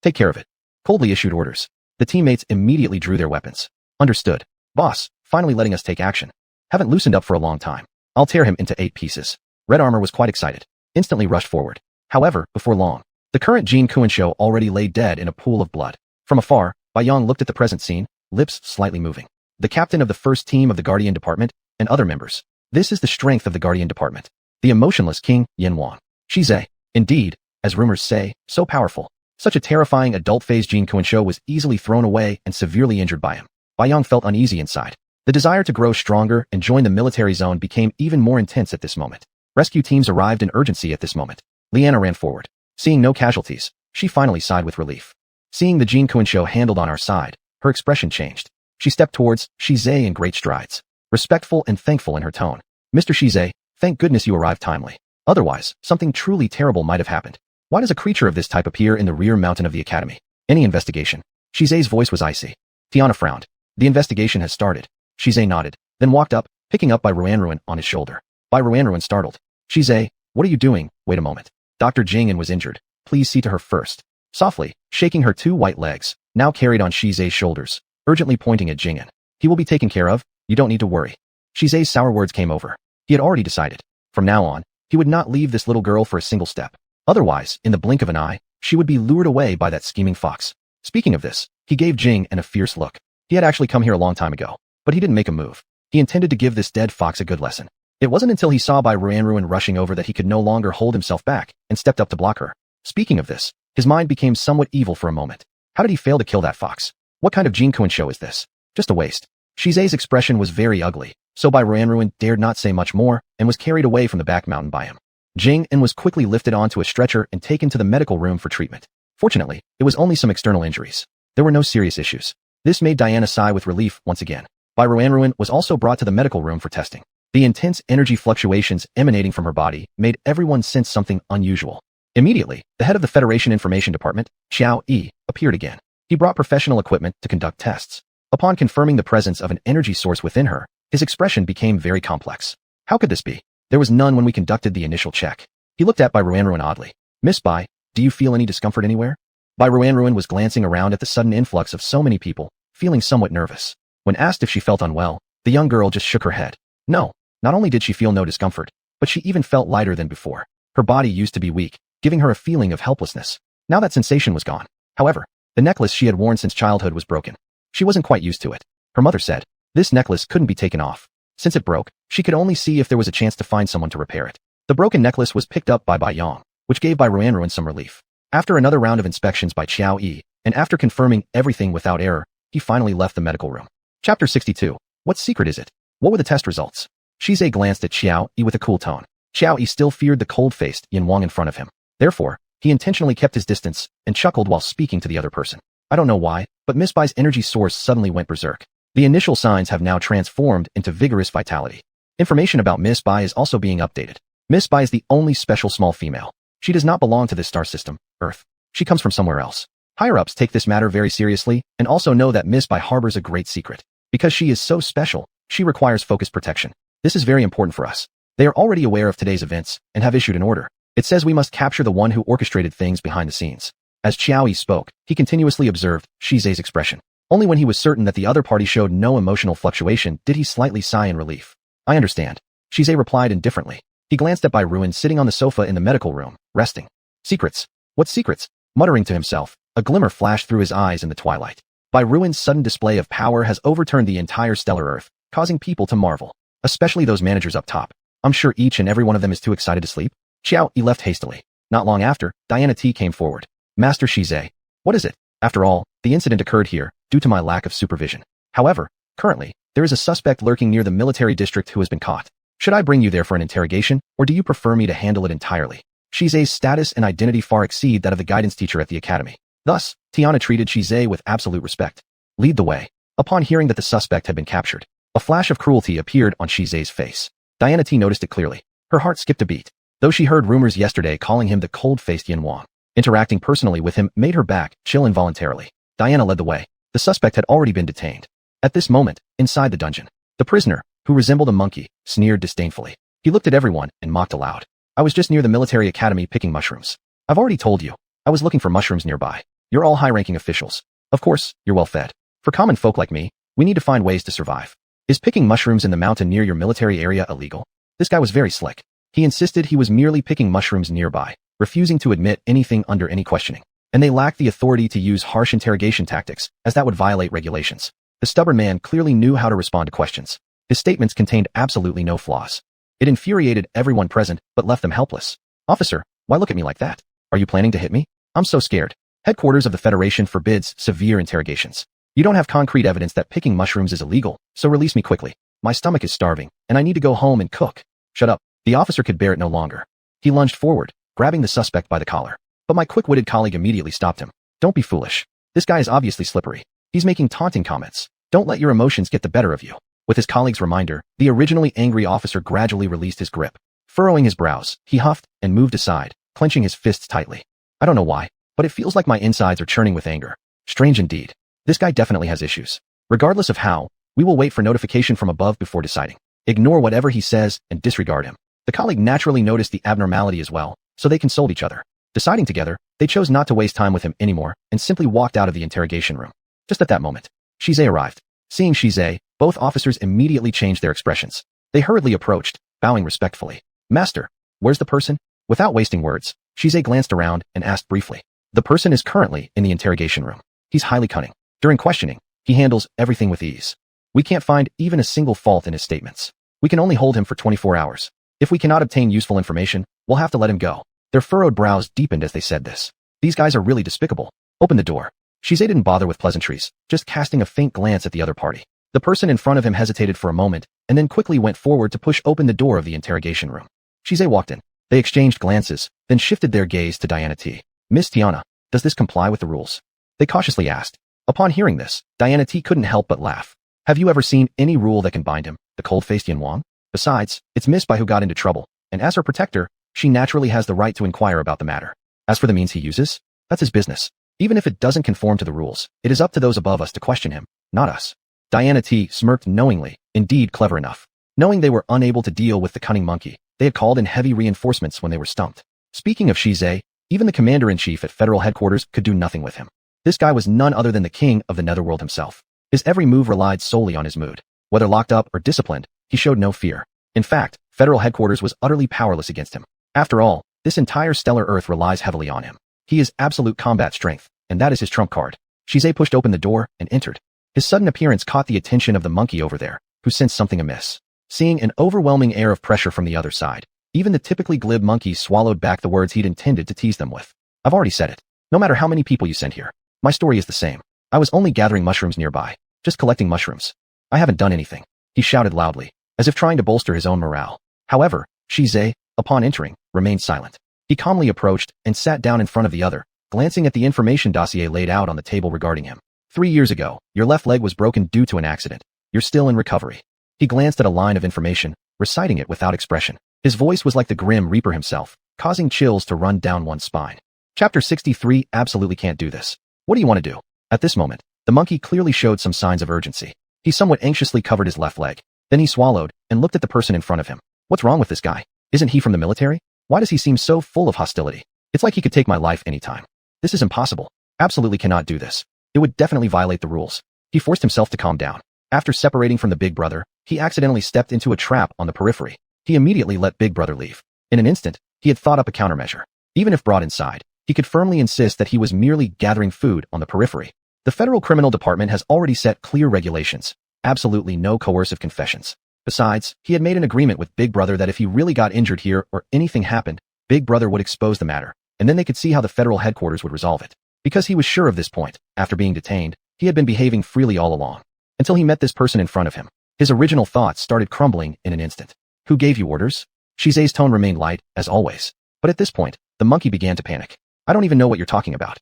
Take care of it. Coldly issued orders. The teammates immediately drew their weapons. Understood. Boss, finally letting us take action. Haven't loosened up for a long time. I'll tear him into 8 pieces. Red Armor was quite excited. Instantly rushed forward. However, before long, the current Jean Kuan already lay dead in a pool of blood. From afar, Bai Yang looked at the present scene, lips slightly moving. The captain of the first team of the Guardian Department, and other members. This is the strength of the Guardian Department. The emotionless King, Yin Wan. Shizai. Indeed, as rumors say, so powerful. Such a terrifying adult-phase Jean Kuan was easily thrown away and severely injured by him. Bai Yang felt uneasy inside. The desire to grow stronger and join the military zone became even more intense at this moment. Rescue teams arrived in urgency at this moment. Liana ran forward. Seeing no casualties, she finally sighed with relief. Seeing the Jean Kuan handled on our side, her expression changed. She stepped towards Shizai in great strides, respectful and thankful in her tone. Mr. Shizai, thank goodness you arrived timely. Otherwise, something truly terrible might have happened. Why does a creature of this type appear in the rear mountain of the academy? Any investigation? Shizai's voice was icy. Tiana frowned. The investigation has started. Shizai nodded, then walked up, picking up Bai Ruan on his shoulder. Bai Ruan startled. Shizai, What are you doing? Wait a moment. Dr. Jing'an was injured. Please see to her first. Softly, shaking her 2 white legs, now carried on Shize's shoulders, urgently pointing at Jing'an. He will be taken care of. You don't need to worry. Shize's sour words came over. He had already decided. From now on, he would not leave this little girl for a single step. Otherwise, in the blink of an eye, she would be lured away by that scheming fox. Speaking of this, he gave Jing'an a fierce look. He had actually come here a long time ago, but he didn't make a move. He intended to give this dead fox a good lesson. It wasn't until he saw Bai Ruan rushing over that he could no longer hold himself back and stepped up to block her. Speaking of this, his mind became somewhat evil for a moment. How did he fail to kill that fox? What kind of Jean Kuan show is this? Just a waste. Shize's expression was very ugly, so Bai Ruan dared not say much more and was carried away from the back mountain by him. Jing'an was quickly lifted onto a stretcher and taken to the medical room for treatment. Fortunately, it was only some external injuries. There were no serious issues. This made Diana sigh with relief once again. Bai Ruan was also brought to the medical room for testing. The intense energy fluctuations emanating from her body made everyone sense something unusual. Immediately, the head of the Federation Information Department, Xiao Yi, appeared again. He brought professional equipment to conduct tests. Upon confirming the presence of an energy source within her, his expression became very complex. How could this be? There was none when we conducted the initial check. He looked at Bai Ruan oddly. Miss Bai, do you feel any discomfort anywhere? Bai Ruan was glancing around at the sudden influx of so many people, feeling somewhat nervous. When asked if she felt unwell, the young girl just shook her head. No, not only did she feel no discomfort, but she even felt lighter than before. Her body used to be weak, giving her a feeling of helplessness. Now that sensation was gone. However, the necklace she had worn since childhood was broken. She wasn't quite used to it. Her mother said, this necklace couldn't be taken off. Since it broke, she could only see if there was a chance to find someone to repair it. The broken necklace was picked up by Bai Yang, which gave Bai Ruan some relief. After another round of inspections by Xiao Yi, and after confirming everything without error, he finally left the medical room. Chapter 62. What secret is it? What were the test results? Shize glanced at Xiao Yi with a cool tone. Xiao Yi still feared the cold-faced Yin Wang in front of him. Therefore, he intentionally kept his distance and chuckled while speaking to the other person. I don't know why, but Miss Bai's energy source suddenly went berserk. The initial signs have now transformed into vigorous vitality. Information about Miss Bai is also being updated. Miss Bai is the only special small female. She does not belong to this star system, Earth. She comes from somewhere else. Higher-ups take this matter very seriously and also know that Miss Bai harbors a great secret. Because she is so special, she requires focused protection. This is very important for us. They are already aware of today's events and have issued an order. It says we must capture the one who orchestrated things behind the scenes. As Xiao Yi spoke, he continuously observed Shize's expression. Only when he was certain that the other party showed no emotional fluctuation did he slightly sigh in relief. I understand. Shize replied indifferently. He glanced at Bai Ruan sitting on the sofa in the medical room, resting. Secrets? What secrets? Muttering to himself, a glimmer flashed through his eyes in the twilight. Bai Ruan's sudden display of power has overturned the entire stellar Earth, causing people to marvel. Especially those managers up top. I'm sure each and every one of them is too excited to sleep. Xiao Yi left hastily. Not long after, Diana T came forward. Master Shize. What is it? After all, the incident occurred here, due to my lack of supervision. However, currently, there is a suspect lurking near the military district who has been caught. Should I bring you there for an interrogation, or do you prefer me to handle it entirely? Shize's status and identity far exceed that of the guidance teacher at the academy. Thus, Tiana treated Shize with absolute respect. Lead the way. Upon hearing that the suspect had been captured, a flash of cruelty appeared on Shize's face. Diana T noticed it clearly. Her heart skipped a beat. Though she heard rumors yesterday calling him the cold-faced Yin Wang, interacting personally with him made her back chill involuntarily. Diana led the way. The suspect had already been detained. At this moment, inside the dungeon, the prisoner, who resembled a monkey, sneered disdainfully. He looked at everyone and mocked aloud. I was just near the military academy picking mushrooms. I've already told you. I was looking for mushrooms nearby. You're all high-ranking officials. Of course, you're well-fed. For common folk like me, we need to find ways to survive. Is picking mushrooms in the mountain near your military area illegal? This guy was very slick. He insisted he was merely picking mushrooms nearby, refusing to admit anything under any questioning. And they lacked the authority to use harsh interrogation tactics, as that would violate regulations. The stubborn man clearly knew how to respond to questions. His statements contained absolutely no flaws. It infuriated everyone present, but left them helpless. Officer, why look at me like that? Are you planning to hit me? I'm so scared. Headquarters of the Federation forbids severe interrogations. You don't have concrete evidence that picking mushrooms is illegal, so release me quickly. My stomach is starving, and I need to go home and cook. Shut up. The officer could bear it no longer. He lunged forward, grabbing the suspect by the collar. But my quick-witted colleague immediately stopped him. Don't be foolish. This guy is obviously slippery. He's making taunting comments. Don't let your emotions get the better of you. With his colleague's reminder, the originally angry officer gradually released his grip. Furrowing his brows, he huffed and moved aside, clenching his fists tightly. I don't know why, but it feels like my insides are churning with anger. Strange indeed. This guy definitely has issues. Regardless of how, we will wait for notification from above before deciding. Ignore whatever he says and disregard him. The colleague naturally noticed the abnormality as well, so they consoled each other. Deciding together, they chose not to waste time with him anymore and simply walked out of the interrogation room. Just at that moment, Shize arrived. Seeing Shize, both officers immediately changed their expressions. They hurriedly approached, bowing respectfully. "Master, where's the person?" Without wasting words, Shize glanced around and asked briefly. "The person is currently in the interrogation room. He's highly cunning. During questioning, he handles everything with ease. We can't find even a single fault in his statements. We can only hold him for 24 hours. If we cannot obtain useful information, we'll have to let him go." Their furrowed brows deepened as they said this. These guys are really despicable. "Open the door." Shize didn't bother with pleasantries, just casting a faint glance at the other party. The person in front of him hesitated for a moment, and then quickly went forward to push open the door of the interrogation room. Shize walked in. They exchanged glances, then shifted their gaze to Diana T. "Miss Tiana, does this comply with the rules?" They cautiously asked. Upon hearing this, Diana T couldn't help but laugh. "Have you ever seen any rule that can bind him, the cold-faced Yan Wang? Besides, it's Miss Bai who got into trouble, and as her protector, she naturally has the right to inquire about the matter. As for the means he uses, that's his business. Even if it doesn't conform to the rules, it is up to those above us to question him, not us." Diana T smirked knowingly, indeed clever enough. Knowing they were unable to deal with the cunning monkey, they had called in heavy reinforcements when they were stumped. Speaking of Shize, even the commander-in-chief at federal headquarters could do nothing with him. This guy was none other than the king of the netherworld himself. His every move relied solely on his mood. Whether locked up or disciplined, he showed no fear. In fact, federal headquarters was utterly powerless against him. After all, this entire stellar Earth relies heavily on him. He is absolute combat strength, and that is his trump card. Shize pushed open the door and entered. His sudden appearance caught the attention of the monkey over there, who sensed something amiss. Seeing an overwhelming air of pressure from the other side, even the typically glib monkey swallowed back the words he'd intended to tease them with. "I've already said it. No matter how many people you send here, my story is the same. I was only gathering mushrooms nearby, just collecting mushrooms. I haven't done anything," he shouted loudly, as if trying to bolster his own morale. However, Shize, upon entering, remained silent. He calmly approached and sat down in front of the other, glancing at the information dossier laid out on the table regarding him. 3 years ago, your left leg was broken due to an accident. You're still in recovery." He glanced at a line of information, reciting it without expression. His voice was like the Grim Reaper himself, causing chills to run down one's spine. Chapter 63. Absolutely can't do this. What do you want to do? At this moment, the monkey clearly showed some signs of urgency. He somewhat anxiously covered his left leg. Then he swallowed and looked at the person in front of him. "What's wrong with this guy? Isn't he from the military? Why does he seem so full of hostility? It's like he could take my life anytime. This is impossible. Absolutely cannot do this. It would definitely violate the rules." He forced himself to calm down. After separating from the big brother, he accidentally stepped into a trap on the periphery. He immediately let big brother leave. In an instant, he had thought up a countermeasure. Even if brought inside, he could firmly insist that he was merely gathering food on the periphery. The Federal Criminal Department has already set clear regulations. Absolutely no coercive confessions. Besides, he had made an agreement with Big Brother that if he really got injured here or anything happened, Big Brother would expose the matter, and then they could see how the federal headquarters would resolve it. Because he was sure of this point, after being detained, he had been behaving freely all along. Until he met this person in front of him. His original thoughts started crumbling in an instant. "Who gave you orders?" Shize's tone remained light, as always. But at this point, the monkey began to panic. "I don't even know what you're talking about.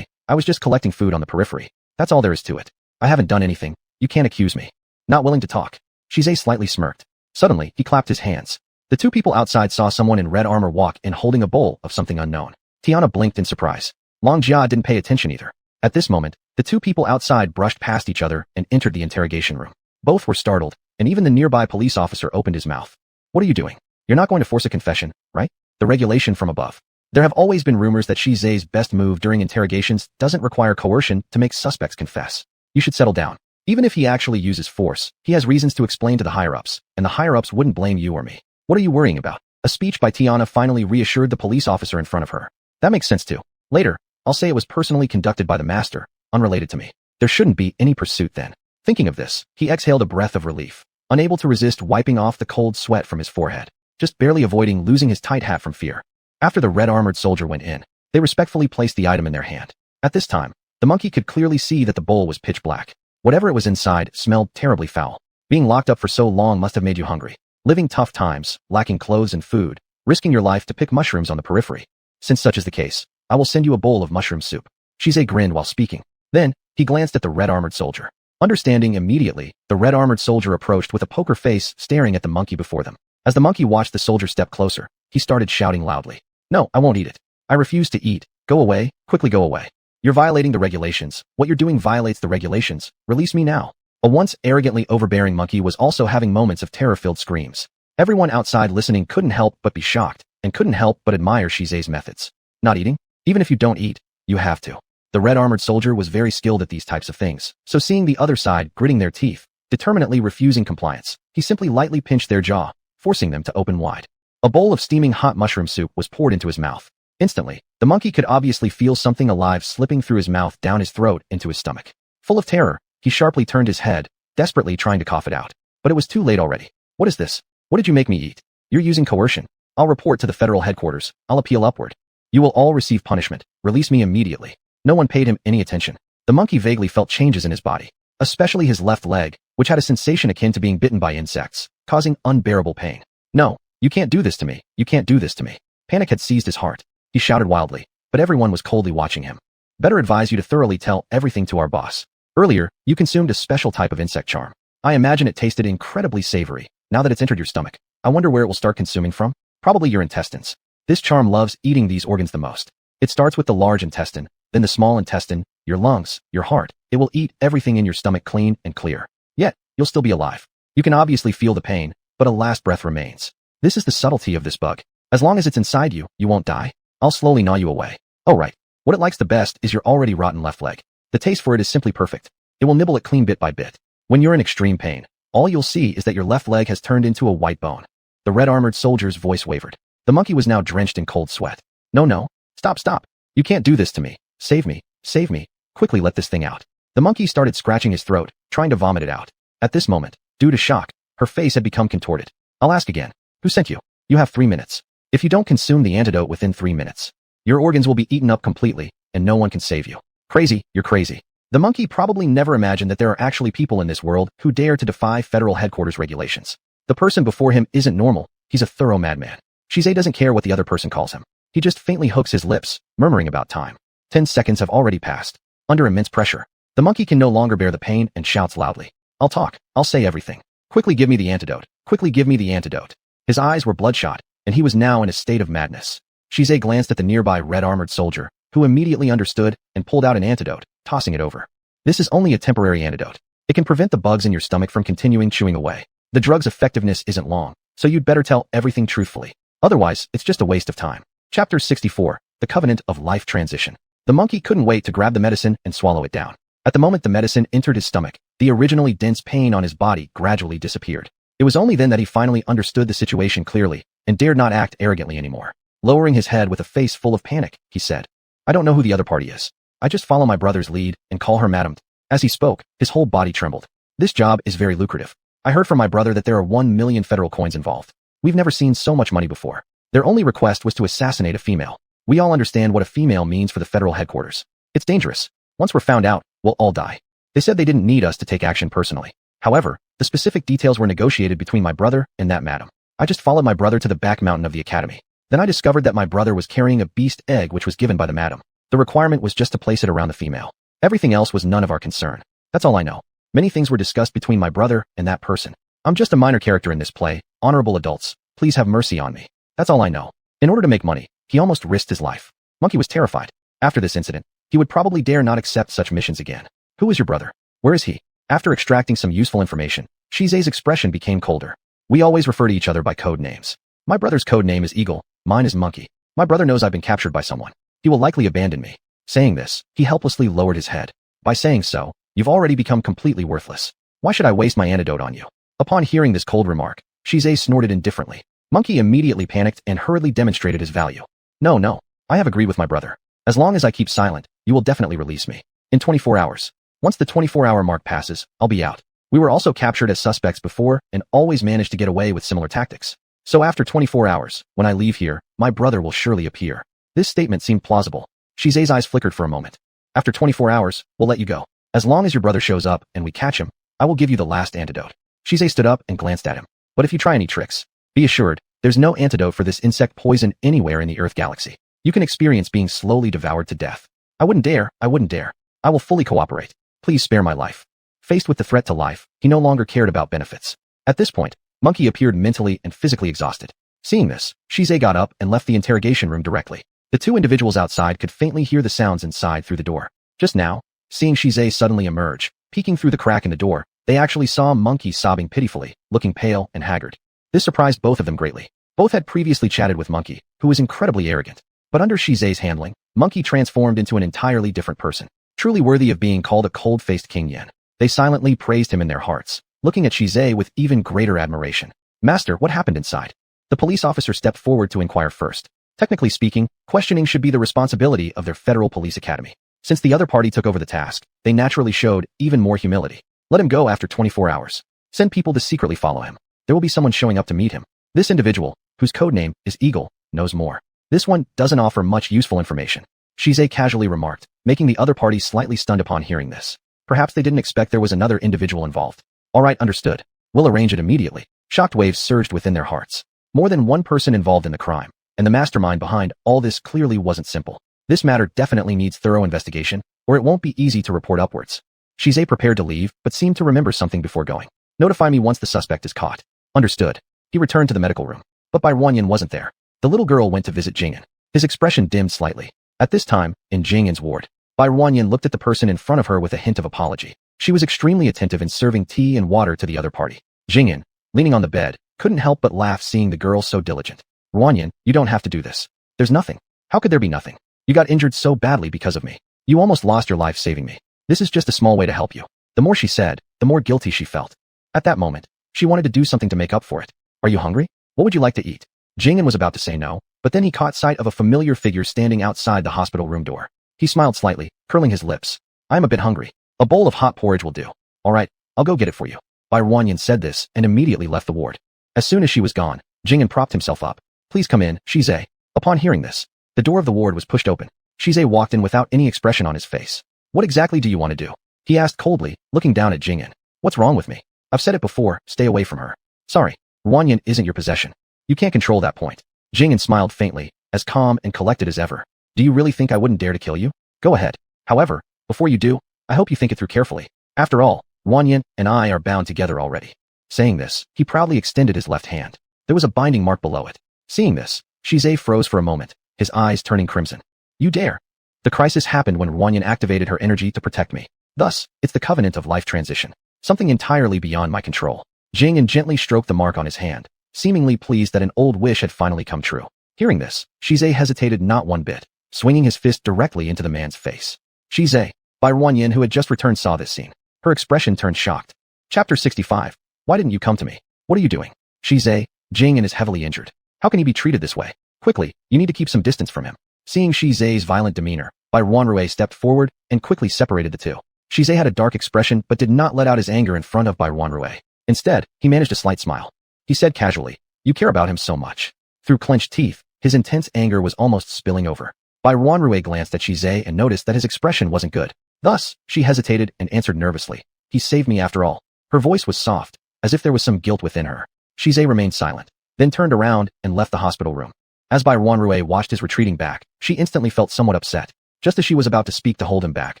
I was just collecting food on the periphery. That's all there is to it. I haven't done anything. You can't accuse me." Not willing to talk, Shize slightly smirked. Suddenly, he clapped his hands. The two people outside saw someone in red armor walk in holding a bowl of something unknown. Tiana blinked in surprise. Long Jia didn't pay attention either. At this moment, the two people outside brushed past each other and entered the interrogation room. Both were startled, and even the nearby police officer opened his mouth. "What are you doing? You're not going to force a confession, right?" The regulation from above. There have always been rumors that Shize's best move during interrogations doesn't require coercion to make suspects confess. You should settle down. Even if he actually uses force, he has reasons to explain to the higher-ups, and the higher-ups wouldn't blame you or me. What are you worrying about? A speech by Tiana finally reassured the police officer in front of her. That makes sense too. Later, I'll say it was personally conducted by the master, unrelated to me. There shouldn't be any pursuit then. Thinking of this, he exhaled a breath of relief, unable to resist wiping off the cold sweat from his forehead, just barely avoiding losing his tight hat from fear. After the red-armored soldier went in, they respectfully placed the item in their hand. At this time, the monkey could clearly see that the bowl was pitch black. Whatever it was inside smelled terribly foul. Being locked up for so long must have made you hungry. Living tough times, lacking clothes and food, risking your life to pick mushrooms on the periphery. Since such is the case, I will send you a bowl of mushroom soup. Shize grinned while speaking. Then, he glanced at the red-armored soldier. Understanding immediately, the red-armored soldier approached with a poker face staring at the monkey before them. As the monkey watched the soldier step closer, he started shouting loudly. "No, I won't eat it. I refuse to eat. Go away, quickly go away. You're violating the regulations. What you're doing violates the regulations. Release me now." A once arrogantly overbearing monkey was also having moments of terror-filled screams. Everyone outside listening couldn't help but be shocked, and couldn't help but admire Shize's methods. Not eating? Even if you don't eat, you have to. The red armored soldier was very skilled at these types of things, so seeing the other side gritting their teeth, determinately refusing compliance, he simply lightly pinched their jaw, forcing them to open wide. A bowl of steaming hot mushroom soup was poured into his mouth. Instantly, the monkey could obviously feel something alive slipping through his mouth down his throat into his stomach. Full of terror, he sharply turned his head, desperately trying to cough it out. But it was too late already. What is this? What did you make me eat? You're using coercion. I'll report to the federal headquarters. I'll appeal upward. You will all receive punishment. Release me immediately. No one paid him any attention. The monkey vaguely felt changes in his body, especially his left leg, which had a sensation akin to being bitten by insects, causing unbearable pain. No, you can't do this to me. You can't do this to me. Panic had seized his heart. He shouted wildly, but everyone was coldly watching him. Better advise you to thoroughly tell everything to our boss. Earlier, you consumed a special type of insect charm. I imagine it tasted incredibly savory. Now that it's entered your stomach, I wonder where it will start consuming from? Probably your intestines. This charm loves eating these organs the most. It starts with the large intestine, then the small intestine, your lungs, your heart. It will eat everything in your stomach clean and clear. Yet, you'll still be alive. You can obviously feel the pain, but a last breath remains. This is the subtlety of this bug. As long as it's inside you, you won't die. I'll slowly gnaw you away. Oh right. What it likes the best is your already rotten left leg. The taste for it is simply perfect. It will nibble it clean bit by bit. When you're in extreme pain, all you'll see is that your left leg has turned into a white bone. The red armored soldier's voice wavered. The monkey was now drenched in cold sweat. No. Stop. You can't do this to me. Save me. Quickly let this thing out. The monkey started scratching his throat, trying to vomit it out. At this moment, due to shock, her face had become contorted. I'll ask again. Who sent you? You have 3 minutes. If you don't consume the antidote within 3 minutes, your organs will be eaten up completely, and no one can save you. Crazy, you're crazy. The monkey probably never imagined that there are actually people in this world who dare to defy federal headquarters regulations. The person before him isn't normal, he's a thorough madman. Shize doesn't care what the other person calls him. He just faintly hooks his lips, murmuring about time. 10 seconds have already passed. Under immense pressure, the monkey can no longer bear the pain and shouts loudly. I'll talk. I'll say everything. Quickly give me the antidote. Quickly give me the antidote. His eyes were bloodshot, and he was now in a state of madness. Shize glanced at the nearby red-armored soldier, who immediately understood and pulled out an antidote, tossing it over. This is only a temporary antidote. It can prevent the bugs in your stomach from continuing chewing away. The drug's effectiveness isn't long, so you'd better tell everything truthfully. Otherwise, it's just a waste of time. Chapter 64, The Covenant of Life Transition. The monkey couldn't wait to grab the medicine and swallow it down. At the moment the medicine entered his stomach, the originally dense pain on his body gradually disappeared. It was only then that he finally understood the situation clearly and dared not act arrogantly anymore. Lowering his head with a face full of panic, he said, I don't know who the other party is. I just follow my brother's lead and call her madam. As he spoke, his whole body trembled. This job is very lucrative. I heard from my brother that there are 1 million federal coins involved. We've never seen so much money before. Their only request was to assassinate a female. We all understand what a female means for the federal headquarters. It's dangerous. Once we're found out, we'll all die. They said they didn't need us to take action personally. However, the specific details were negotiated between my brother and that madam. I just followed my brother to the back mountain of the academy. Then I discovered that my brother was carrying a beast egg which was given by the madam. The requirement was just to place it around the female. Everything else was none of our concern. That's all I know. Many things were discussed between my brother and that person. I'm just a minor character in this play. Honorable adults, please have mercy on me. That's all I know. In order to make money, he almost risked his life. Monkey was terrified. After this incident, he would probably dare not accept such missions again. Who is your brother? Where is he? After extracting some useful information, Shize's expression became colder. We always refer to each other by code names. My brother's code name is Eagle, mine is Monkey. My brother knows I've been captured by someone. He will likely abandon me. Saying this, he helplessly lowered his head. By saying so, you've already become completely worthless. Why should I waste my antidote on you? Upon hearing this cold remark, Shize snorted indifferently. Monkey immediately panicked and hurriedly demonstrated his value. No, I have agreed with my brother. As long as I keep silent, you will definitely release me. In 24 hours. Once the 24-hour mark passes, I'll be out. We were also captured as suspects before and always managed to get away with similar tactics. So after 24 hours, when I leave here, my brother will surely appear. This statement seemed plausible. Shize's eyes flickered for a moment. After 24 hours, we'll let you go. As long as your brother shows up and we catch him, I will give you the last antidote. Shize stood up and glanced at him. But if you try any tricks, be assured, there's no antidote for this insect poison anywhere in the Earth galaxy. You can experience being slowly devoured to death. I wouldn't dare. I will fully cooperate. Please spare my life. Faced with the threat to life, he no longer cared about benefits. At this point, Monkey appeared mentally and physically exhausted. Seeing this, Shize got up and left the interrogation room directly. The two individuals outside could faintly hear the sounds inside through the door. Just now, seeing Shize suddenly emerge, peeking through the crack in the door, they actually saw Monkey sobbing pitifully, looking pale and haggard. This surprised both of them greatly. Both had previously chatted with Monkey, who was incredibly arrogant. But under Shize's handling, Monkey transformed into an entirely different person, truly worthy of being called a cold-faced King Yen. They silently praised him in their hearts, looking at Shize with even greater admiration. Master, what happened inside? The police officer stepped forward to inquire first. Technically speaking, questioning should be the responsibility of their Federal Police Academy. Since the other party took over the task, they naturally showed even more humility. Let him go after 24 hours. Send people to secretly follow him. There will be someone showing up to meet him. This individual, whose codename is Eagle, knows more. This one doesn't offer much useful information. Shize casually remarked, making the other party slightly stunned upon hearing this. Perhaps they didn't expect there was another individual involved. All right, understood. We'll arrange it immediately. Shocked waves surged within their hearts. More than one person involved in the crime, and the mastermind behind all this clearly wasn't simple. This matter definitely needs thorough investigation, or it won't be easy to report upwards. Shize prepared to leave, but seemed to remember something before going. Notify me once the suspect is caught. Understood. He returned to the medical room, but Bai Ruanyan wasn't there. The little girl went to visit Jingyan. His expression dimmed slightly. At this time, in Jingyan's ward, Bai Ruanyan looked at the person in front of her with a hint of apology. She was extremely attentive in serving tea and water to the other party. Jingyan, leaning on the bed, couldn't help but laugh seeing the girl so diligent. Ruanyan, you don't have to do this. There's nothing. How could there be nothing? You got injured so badly because of me. You almost lost your life saving me. This is just a small way to help you. The more she said, the more guilty she felt. At that moment, she wanted to do something to make up for it. Are you hungry? What would you like to eat? Jingyan was about to say no, but then he caught sight of a familiar figure standing outside the hospital room door. He smiled slightly, curling his lips. I'm a bit hungry. A bowl of hot porridge will do. All right, I'll go get it for you. Bai Ruanyan said this and immediately left the ward. As soon as she was gone, Jingyan propped himself up. Please come in, Shize. Upon hearing this, the door of the ward was pushed open. Shize walked in without any expression on his face. What exactly do you want to do? He asked coldly, looking down at Jingyan. What's wrong with me? I've said it before, stay away from her. Sorry, Ruanyan isn't your possession. You can't control that point. Jingyan smiled faintly, as calm and collected as ever. Do you really think I wouldn't dare to kill you? Go ahead. However, before you do, I hope you think it through carefully. After all, Ruanyan and I are bound together already. Saying this, he proudly extended his left hand. There was a binding mark below it. Seeing this, Shize froze for a moment, his eyes turning crimson. You dare. The crisis happened when Ruanyan activated her energy to protect me. Thus, it's the covenant of life transition. Something entirely beyond my control. Jingyan gently stroked the mark on his hand, seemingly pleased that an old wish had finally come true. Hearing this, Shize hesitated not one bit, swinging his fist directly into the man's face. Shize, Bai Ruanyan, who had just returned, saw this scene. Her expression turned shocked. Chapter 65. Why didn't you come to me? What are you doing? Shize, Jingyan is heavily injured. How can he be treated this way? Quickly, you need to keep some distance from him. Seeing Shize's violent demeanor, Bai Ruanyan stepped forward and quickly separated the two. Shize had a dark expression but did not let out his anger in front of Bai Ruanyan. Instead, he managed a slight smile. He said casually, you care about him so much. Through clenched teeth, his intense anger was almost spilling over. Bai Ruanyan glanced at Shize and noticed that his expression wasn't good. Thus, she hesitated and answered nervously. He saved me after all. Her voice was soft, as if there was some guilt within her. Shize remained silent, then turned around and left the hospital room. As Bai Ruanyan watched his retreating back, she instantly felt somewhat upset. Just as she was about to speak to hold him back,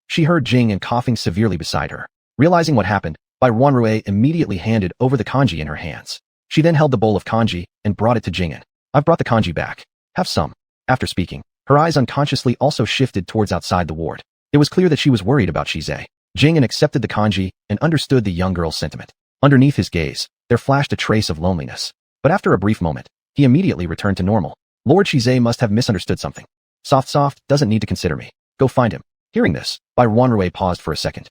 she heard Jingyan coughing severely beside her. Realizing what happened, Bai Ruanyan immediately handed over the kanji in her hands. She then held the bowl of kanji and brought it to Jingyan. I've brought the kanji back. Have some. After speaking, her eyes unconsciously also shifted towards outside the ward. It was clear that she was worried about Shize. Jingyan accepted the kanji and understood the young girl's sentiment. Underneath his gaze, there flashed a trace of loneliness. But after a brief moment, he immediately returned to normal. Lord Shize must have misunderstood something. Soft doesn't need to consider me. Go find him. Hearing this, Bai Ruanyan paused for a second.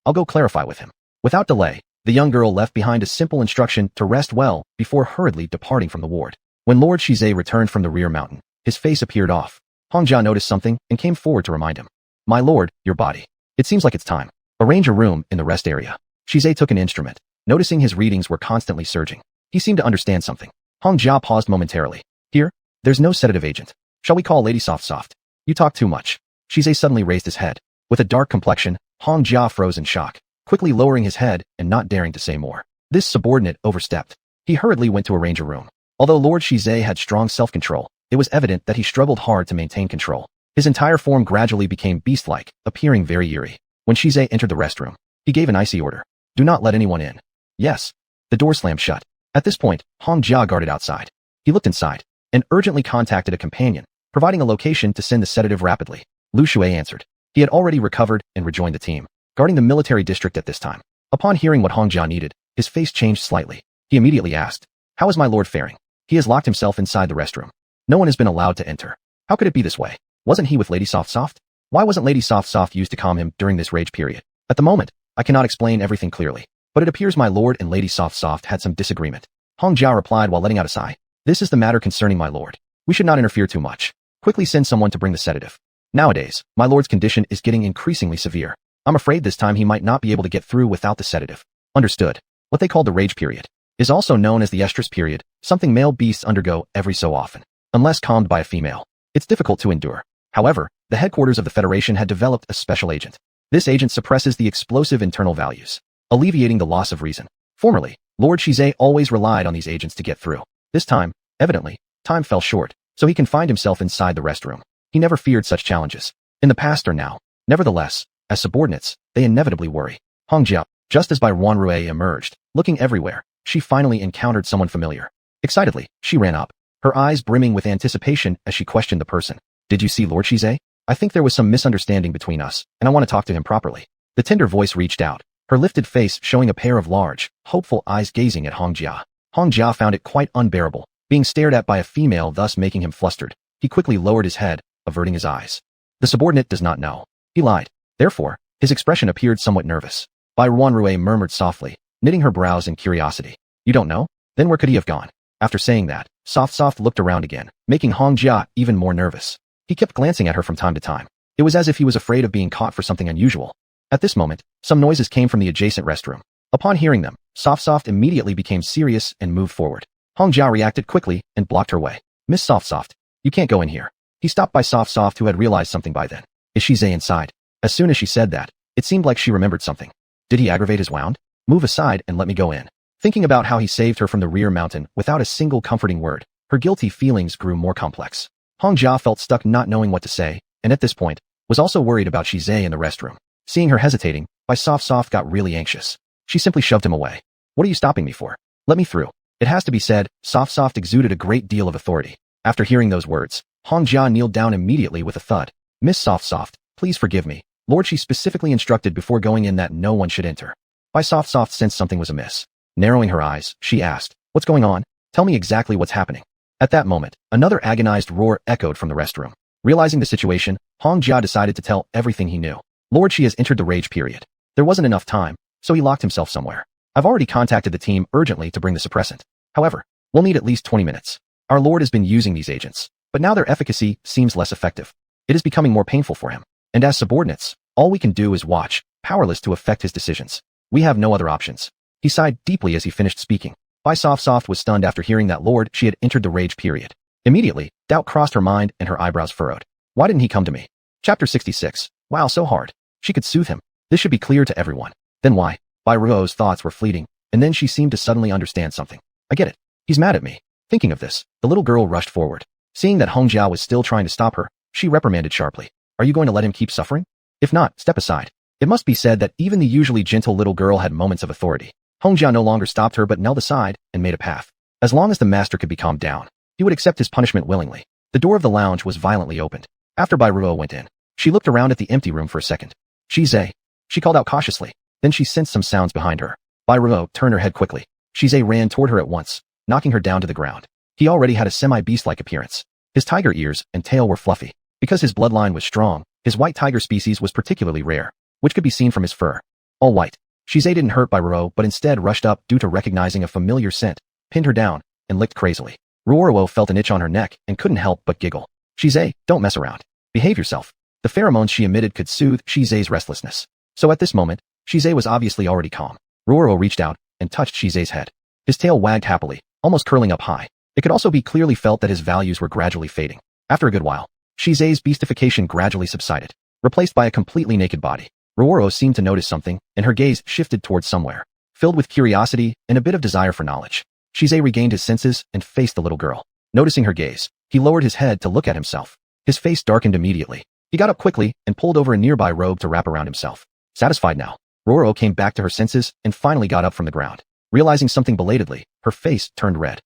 I'll go clarify with him. Without delay, the young girl left behind a simple instruction to rest well before hurriedly departing from the ward. When Lord Shize returned from the rear mountain, his face appeared off. Hongjia noticed something and came forward to remind him. My lord, your body. It seems like it's time. Arrange a room in the rest area. Shize took an instrument, noticing his readings were constantly surging. He seemed to understand something. Hongjia paused momentarily. Here, there's no sedative agent. Shall we call Lady Soft? You talk too much. Shize suddenly raised his head. With a dark complexion, Hongjia froze in shock, quickly lowering his head and not daring to say more. This subordinate overstepped. He hurriedly went to arrange a room. Although Lord Shize had strong self-control, it was evident that he struggled hard to maintain control. His entire form gradually became beast-like, appearing very eerie. When Shize entered the restroom, he gave an icy order. Do not let anyone in. Yes. The door slammed shut. At this point, Hongjia guarded outside. He looked inside and urgently contacted a companion, providing a location to send the sedative rapidly. Lu Shui answered. He had already recovered and rejoined the team, guarding the military district at this time. Upon hearing what Hongjia needed, his face changed slightly. He immediately asked, How is my lord faring? He has locked himself inside the restroom. No one has been allowed to enter. How could it be this way? Wasn't he with Lady Soft Soft? Why wasn't Lady Soft Soft used to calm him during this rage period? At the moment, I cannot explain everything clearly, but it appears my lord and Lady Soft Soft had some disagreement. Hong Jia replied while letting out a sigh. This is the matter concerning my lord. We should not interfere too much. Quickly send someone to bring the sedative. Nowadays, my lord's condition is getting increasingly severe. I'm afraid this time he might not be able to get through without the sedative. Understood. What they call the rage period is also known as the estrus period, something male beasts undergo every so often. Unless calmed by a female, it's difficult to endure. However, the headquarters of the Federation had developed a special agent. This agent suppresses the explosive internal values, alleviating the loss of reason. Formerly, Lord Shizai always relied on these agents to get through. This time, evidently, time fell short, so he confined himself inside the restroom. He never feared such challenges, in the past or now. Nevertheless, as subordinates, they inevitably worry. Hong Jia, just as Bai Ruanrui emerged, looking everywhere, she finally encountered someone familiar. Excitedly, she ran up, her eyes brimming with anticipation as she questioned the person. Did you see Lord Shizai? I think there was some misunderstanding between us, and I want to talk to him properly. The tender voice reached out, her lifted face showing a pair of large, hopeful eyes gazing at Hong Jia. Hong Jia found it quite unbearable, being stared at by a female, thus making him flustered. He quickly lowered his head, averting his eyes. The subordinate does not know. He lied. Therefore, his expression appeared somewhat nervous. Bai Ruanrui murmured softly, knitting her brows in curiosity. You don't know? Then where could he have gone? After saying that, Soft looked around again, making Hong Jia even more nervous. He kept glancing at her from time to time. It was as if he was afraid of being caught for something unusual. At this moment, some noises came from the adjacent restroom. Upon hearing them, Soft immediately became serious and moved forward. Hong Jia reacted quickly and blocked her way. Miss Soft, you can't go in here. He stopped by Soft, who had realized something by then. Is Shizai inside? As soon as she said that, it seemed like she remembered something. Did he aggravate his wound? Move aside and let me go in. Thinking about how he saved her from the rear mountain without a single comforting word, her guilty feelings grew more complex. Hong Jia felt stuck not knowing what to say, and at this point, was also worried about Shizai in the restroom. Seeing her hesitating, Bai Soft got really anxious. She simply shoved him away. What are you stopping me for? Let me through. It has to be said, Soft exuded a great deal of authority. After hearing those words, Hong Jia kneeled down immediately with a thud. Miss Soft, please forgive me. Lord, she specifically instructed before going in that no one should enter. Bai Soft sensed something was amiss. Narrowing her eyes, she asked, what's going on? Tell me exactly what's happening. At that moment, another agonized roar echoed from the restroom. Realizing the situation, Hong Jia decided to tell everything he knew. Lord, she has entered the rage period. There wasn't enough time, so he locked himself somewhere. I've already contacted the team urgently to bring the suppressant. However, we'll need at least 20 minutes. Our Lord has been using these agents, but now their efficacy seems less effective. It is becoming more painful for him. And as subordinates, all we can do is watch, powerless to affect his decisions. We have no other options. He sighed deeply as he finished speaking. Bai Soft was stunned after hearing that Lord she had entered the rage period. Immediately, doubt crossed her mind and her eyebrows furrowed. Why didn't he come to me? Chapter 66. Wow, so hard. She could soothe him. This should be clear to everyone. Then why? Bai Ruo's thoughts were fleeting, and then she seemed to suddenly understand something. I get it. He's mad at me. Thinking of this, the little girl rushed forward. Seeing that Hong Jia was still trying to stop her, she reprimanded sharply. Are you going to let him keep suffering? If not, step aside. It must be said that even the usually gentle little girl had moments of authority. Hong Jia no longer stopped her but knelt aside and made a path. As long as the master could be calmed down, he would accept his punishment willingly. The door of the lounge was violently opened. After Bai Ruo went in, she looked around at the empty room for a second. Shizai, she called out cautiously. Then she sensed some sounds behind her. Bai Ruo turned her head quickly. Shizai ran toward her at once, knocking her down to the ground. He already had a semi-beast-like appearance. His tiger ears and tail were fluffy. Because his bloodline was strong, his white tiger species was particularly rare, which could be seen from his fur. All white. Shizai didn't hurt Bai Ruo but instead rushed up due to recognizing a familiar scent, pinned her down, and licked crazily. Ruoruo felt an itch on her neck and couldn't help but giggle. Shizai, don't mess around. Behave yourself. The pheromones she emitted could soothe Shizai's restlessness. So at this moment, Shizai was obviously already calm. Ruoruo reached out and touched Shizai's head. His tail wagged happily, almost curling up high. It could also be clearly felt that his values were gradually fading. After a good while, Shizai's beastification gradually subsided, replaced by a completely naked body. Ruoruo seemed to notice something, and her gaze shifted towards somewhere, filled with curiosity and a bit of desire for knowledge. Shizai regained his senses and faced the little girl. Noticing her gaze, he lowered his head to look at himself. His face darkened immediately. He got up quickly and pulled over a nearby robe to wrap around himself. Satisfied now, Ruoruo came back to her senses and finally got up from the ground. Realizing something belatedly, her face turned red.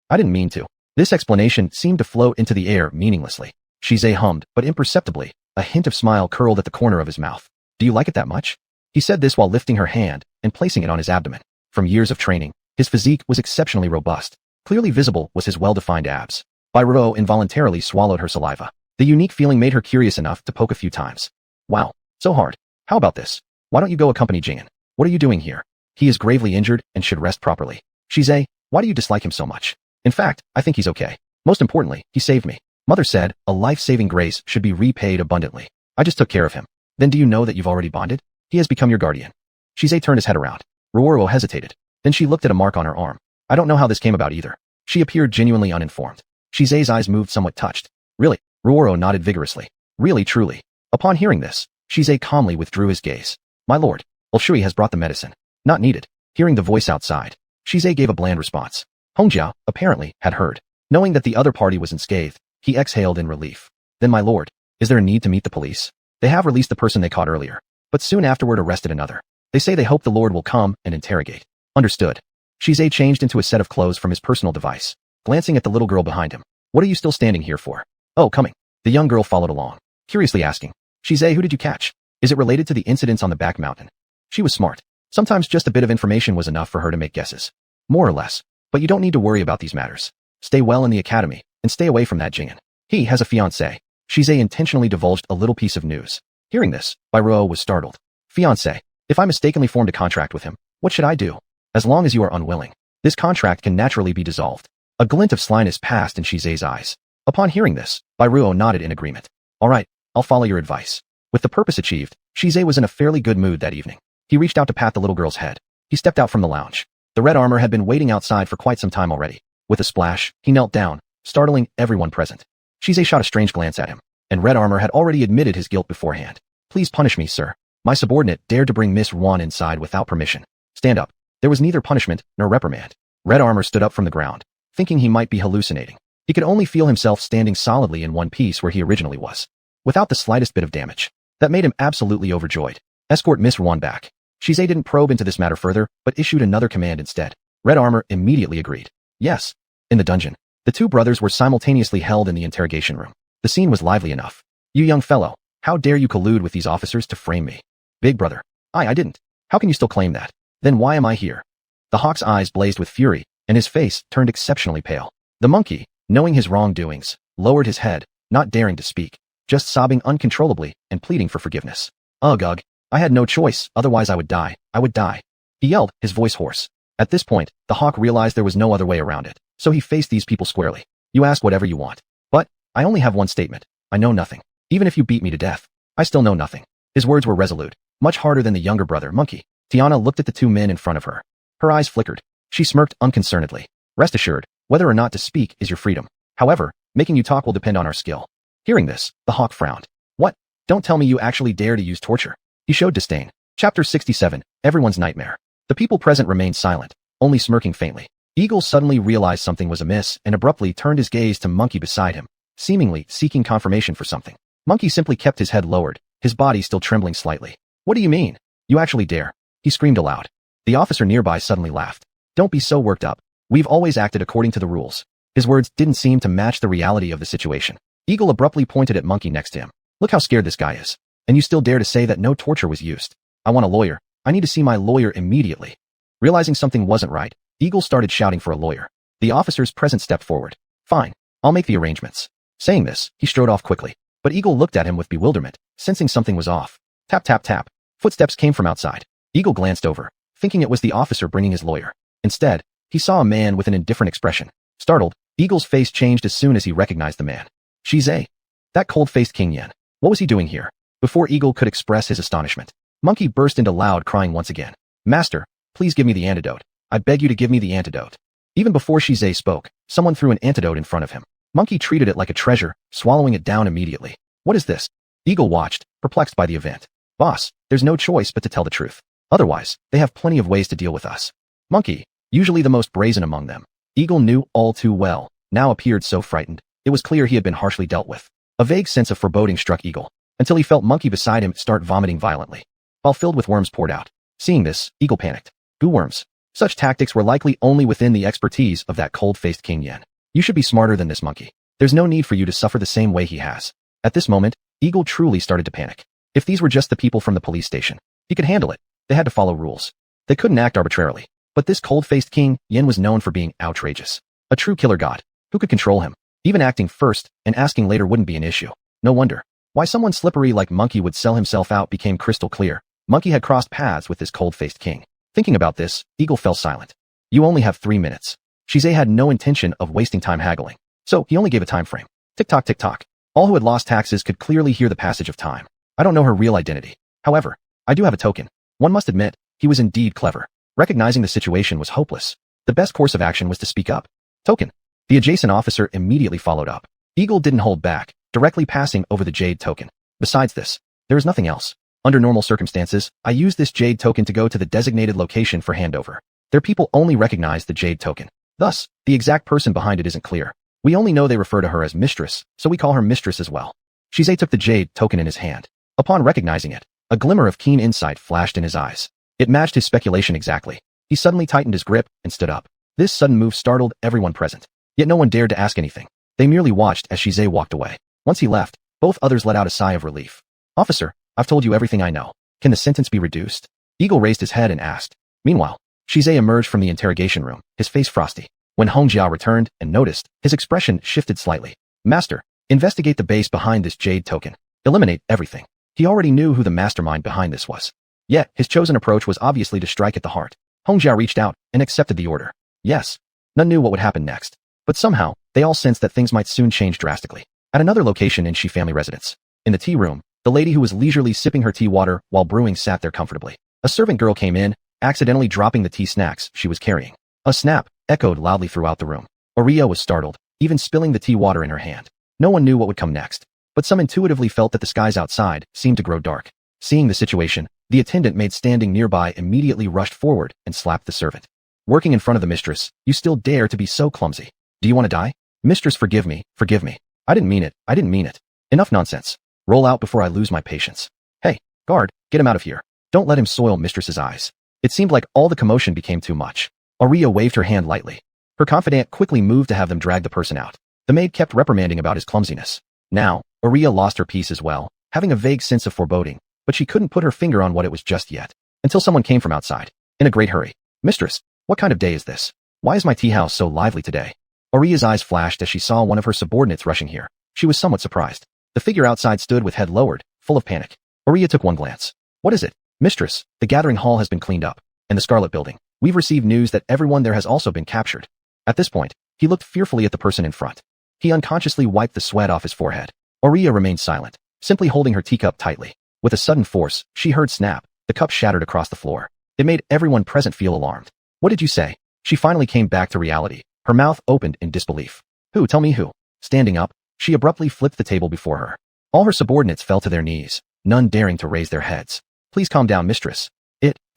I didn't mean to. This explanation seemed to float into the air meaninglessly. Shizai hummed, but imperceptibly, a hint of smile curled at the corner of his mouth. Do you like it that much? He said this while lifting her hand and placing it on his abdomen. From years of training, his physique was exceptionally robust, Clearly visible was his well-defined abs. Ruo involuntarily swallowed her saliva. The unique feeling made her curious enough to poke a few times. Wow, so hard. How about this? Why don't you go accompany Jing'an? What are you doing here? He is gravely injured and should rest properly. Shize, why do you dislike him so much? In fact, I think he's okay. Most importantly, he saved me. Mother said, a life-saving grace should be repaid abundantly. I just took care of him. Then do you know that you've already bonded? He has become your guardian. Shize turned his head around. Ruoro hesitated. Then she looked at a mark on her arm. I don't know how this came about either. She appeared genuinely uninformed. Shize's eyes moved somewhat touched. Really? Ruoro nodded vigorously. Really, truly. Upon hearing this, Shize calmly withdrew his gaze. My lord, Ulshui has brought the medicine. Not needed. Hearing the voice outside, Shize gave a bland response. Hongjiao, apparently, had heard. Knowing that the other party was unscathed, he exhaled in relief. Then my lord, is there a need to meet the police? They have released the person they caught earlier, but soon afterward arrested another. They say they hope the lord will come and interrogate. Understood. Shize changed into a set of clothes from his personal device, glancing at the little girl behind him. What are you still standing here for? Oh, coming. The young girl followed along, curiously asking. Shize, who did you catch? Is it related to the incidents on the back mountain? She was smart. Sometimes just a bit of information was enough for her to make guesses. More or less. But you don't need to worry about these matters. Stay well in the academy, and stay away from that Jing'an. He has a fiancée. Shize intentionally divulged a little piece of news. Hearing this, Ruo was startled. Fiancé. If I mistakenly formed a contract with him, what should I do? As long as you are unwilling, this contract can naturally be dissolved. A glint of slyness passed in Shize's eyes. Upon hearing this, Ruo nodded in agreement. All right, I'll follow your advice. With the purpose achieved, Shize was in a fairly good mood that evening. He reached out to pat the little girl's head. He stepped out from the lounge. The red armor had been waiting outside for quite some time already. With a splash, he knelt down, startling everyone present. Shize shot a strange glance at him, and red armor had already admitted his guilt beforehand. Please punish me, sir. My subordinate dared to bring Miss Wan inside without permission. Stand up. There was neither punishment nor reprimand. Red armor stood up from the ground, thinking he might be hallucinating. He could only feel himself standing solidly in one piece where he originally was, without the slightest bit of damage. That made him absolutely overjoyed. Escort Miss Wan back. Shize didn't probe into this matter further, but issued another command instead. Red armor immediately agreed. Yes. In the dungeon, the two brothers were simultaneously held in the interrogation room. The scene was lively enough. You young fellow, how dare you collude with these officers to frame me? Big brother. I didn't. How can you still claim that? Then why am I here? The hawk's eyes blazed with fury, and his face turned exceptionally pale. The monkey, knowing his wrongdoings, lowered his head, not daring to speak, just sobbing uncontrollably and pleading for forgiveness. Ugh. I had no choice, otherwise I would die. I would die. He yelled, his voice hoarse. At this point, the hawk realized there was no other way around it, so he faced these people squarely. You ask whatever you want. But, I only have one statement. I know nothing. Even if you beat me to death, I still know nothing. His words were resolute, much harder than the younger brother, Monkey. Tiana looked at the two men in front of her. Her eyes flickered. She smirked unconcernedly. Rest assured, whether or not to speak is your freedom. However, making you talk will depend on our skill. Hearing this, the hawk frowned. What? Don't tell me you actually dare to use torture. He showed disdain. Chapter 67, Everyone's Nightmare. The people present remained silent, only smirking faintly. Eagle suddenly realized something was amiss and abruptly turned his gaze to Monkey beside him, seemingly seeking confirmation for something. Monkey simply kept his head lowered, his body still trembling slightly. What do you mean? You actually dare? He screamed aloud. The officer nearby suddenly laughed. Don't be so worked up. We've always acted according to the rules. His words didn't seem to match the reality of the situation. Eagle abruptly pointed at Monkey next to him. Look how scared this guy is. And you still dare to say that no torture was used. I want a lawyer. I need to see my lawyer immediately. Realizing something wasn't right, Eagle started shouting for a lawyer. The officers present stepped forward. Fine. I'll make the arrangements. Saying this, he strode off quickly. But Eagle looked at him with bewilderment, sensing something was off. Tap tap tap. Footsteps came from outside. Eagle glanced over, thinking it was the officer bringing his lawyer. Instead, he saw a man with an indifferent expression. Startled, Eagle's face changed as soon as he recognized the man. Shize. That cold-faced King Yen. What was he doing here? Before Eagle could express his astonishment, Monkey burst into loud crying once again. Master, please give me the antidote. I beg you to give me the antidote. Even before Shize spoke, someone threw an antidote in front of him. Monkey treated it like a treasure, swallowing it down immediately. What is this? Eagle watched, perplexed by the event. Boss, there's no choice but to tell the truth. Otherwise, they have plenty of ways to deal with us. Monkey, usually the most brazen among them, Eagle knew all too well, now appeared so frightened. It was clear he had been harshly dealt with. A vague sense of foreboding struck Eagle, until he felt Monkey beside him start vomiting violently, while filled with worms poured out. Seeing this, Eagle panicked. Goo worms. Such tactics were likely only within the expertise of that cold-faced King Yen. You should be smarter than this, Monkey. There's no need for you to suffer the same way he has. At this moment, Eagle truly started to panic. If these were just the people from the police station, he could handle it. They had to follow rules. They couldn't act arbitrarily. But this cold-faced King Yen was known for being outrageous. A true killer god. Who could control him? Even acting first and asking later wouldn't be an issue. No wonder. Why someone slippery like Monkey would sell himself out became crystal clear. Monkey had crossed paths with this cold-faced king. Thinking about this, Eagle fell silent. You only have 3 minutes. Shize had no intention of wasting time haggling, so he only gave a time frame. Tick-tock, tick-tock. All who had lost taxes could clearly hear the passage of time. I don't know her real identity. However, I do have a token. One must admit, he was indeed clever. Recognizing the situation was hopeless. The best course of action was to speak up. Token. The adjacent officer immediately followed up. Eagle didn't hold back, directly passing over the jade token. Besides this, there is nothing else. Under normal circumstances, I use this jade token to go to the designated location for handover. Their people only recognize the jade token. Thus, the exact person behind it isn't clear. We only know they refer to her as mistress, so we call her mistress as well. Shize took the jade token in his hand. Upon recognizing it, a glimmer of keen insight flashed in his eyes. It matched his speculation exactly. He suddenly tightened his grip and stood up. This sudden move startled everyone present. Yet no one dared to ask anything. They merely watched as Shize walked away. Once he left, both others let out a sigh of relief. Officer, I've told you everything I know. Can the sentence be reduced? Eagle raised his head and asked. Meanwhile, Shize emerged from the interrogation room, his face frosty. When Hong Jiao returned and noticed, his expression shifted slightly. Master, investigate the base behind this jade token. Eliminate everything. He already knew who the mastermind behind this was. Yet, his chosen approach was obviously to strike at the heart. Hong Jiao reached out and accepted the order. Yes. None knew what would happen next. But somehow, they all sensed that things might soon change drastically. At another location in Shi family residence, in the tea room, the lady who was leisurely sipping her tea water while brewing sat there comfortably. A servant girl came in, accidentally dropping the tea snacks she was carrying. A snap echoed loudly throughout the room. Oriya was startled, even spilling the tea water in her hand. No one knew what would come next, but some intuitively felt that the skies outside seemed to grow dark. Seeing the situation, the attendant maid standing nearby immediately rushed forward and slapped the servant. Working in front of the mistress, you still dare to be so clumsy. Do you want to die? Mistress, forgive me, forgive me. I didn't mean it. Enough nonsense. Roll out before I lose my patience. Hey, guard, get him out of here. Don't let him soil mistress's eyes. It seemed like all the commotion became too much. Oriya waved her hand lightly. Her confidant quickly moved to have them drag the person out. The maid kept reprimanding about his clumsiness. Now, Oriya lost her peace as well, having a vague sense of foreboding, but she couldn't put her finger on what it was just yet, until someone came from outside, in a great hurry. Mistress, what kind of day is this? Why is my tea house so lively today? Oriya's eyes flashed as she saw one of her subordinates rushing here. She was somewhat surprised. The figure outside stood with head lowered, full of panic. Oriya took one glance. What is it? Mistress, the gathering hall has been cleaned up. And the Scarlet Building. We've received news that everyone there has also been captured. At this point, he looked fearfully at the person in front. He unconsciously wiped the sweat off his forehead. Oriya remained silent, simply holding her teacup tightly. With a sudden force, she heard snap. The cup shattered across the floor. It made everyone present feel alarmed. What did you say? She finally came back to reality. Her mouth opened in disbelief. Who? Tell me who? Standing up, she abruptly flipped the table before her. All her subordinates fell to their knees, none daring to raise their heads. Please calm down, mistress.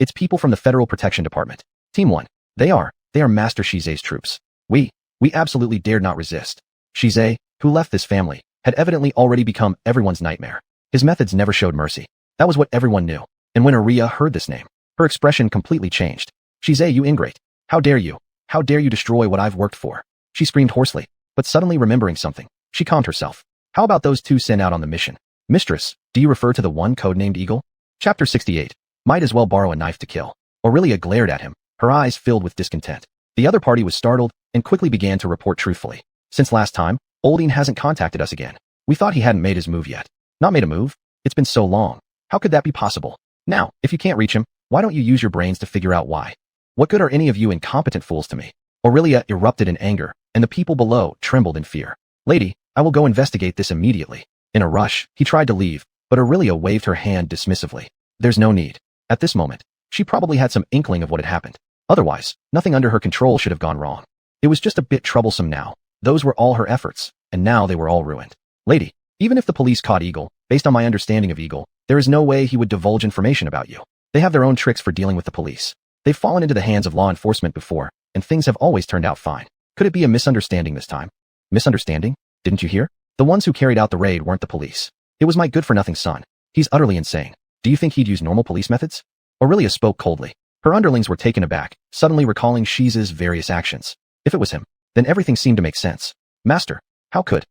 It's people from the Federal Protection Department. Team 1. They are Master Shize's troops. We absolutely dared not resist. Shize, who left this family, had evidently already become everyone's nightmare. His methods never showed mercy. That was what everyone knew. And when Oriya heard this name, her expression completely changed. Shize, you ingrate. How dare you? How dare you destroy what I've worked for? She screamed hoarsely, but suddenly remembering something, she calmed herself. How about those two sent out on the mission? Mistress, do you refer to the one codenamed Eagle? Chapter 68. Might as well borrow a knife to kill. Aurelia glared at him, her eyes filled with discontent. The other party was startled and quickly began to report truthfully. Since last time, Olding hasn't contacted us again. We thought he hadn't made his move yet. Not made a move? It's been so long. How could that be possible? Now, if you can't reach him, why don't you use your brains to figure out why? What good are any of you incompetent fools to me? Aurelia erupted in anger, and the people below trembled in fear. Lady, I will go investigate this immediately. In a rush, he tried to leave, but Aurelia waved her hand dismissively. There's no need. At this moment, she probably had some inkling of what had happened. Otherwise, nothing under her control should have gone wrong. It was just a bit troublesome now. Those were all her efforts, and now they were all ruined. Lady, even if the police caught Eagle, based on my understanding of Eagle, there is no way he would divulge information about you. They have their own tricks for dealing with the police. They've fallen into the hands of law enforcement before, and things have always turned out fine. Could it be a misunderstanding this time? Misunderstanding? Didn't you hear? The ones who carried out the raid weren't the police. It was my good-for-nothing son. He's utterly insane. Do you think he'd use normal police methods? Aurelia spoke coldly. Her underlings were taken aback, suddenly recalling Shize's various actions. If it was him, then everything seemed to make sense. Master, how could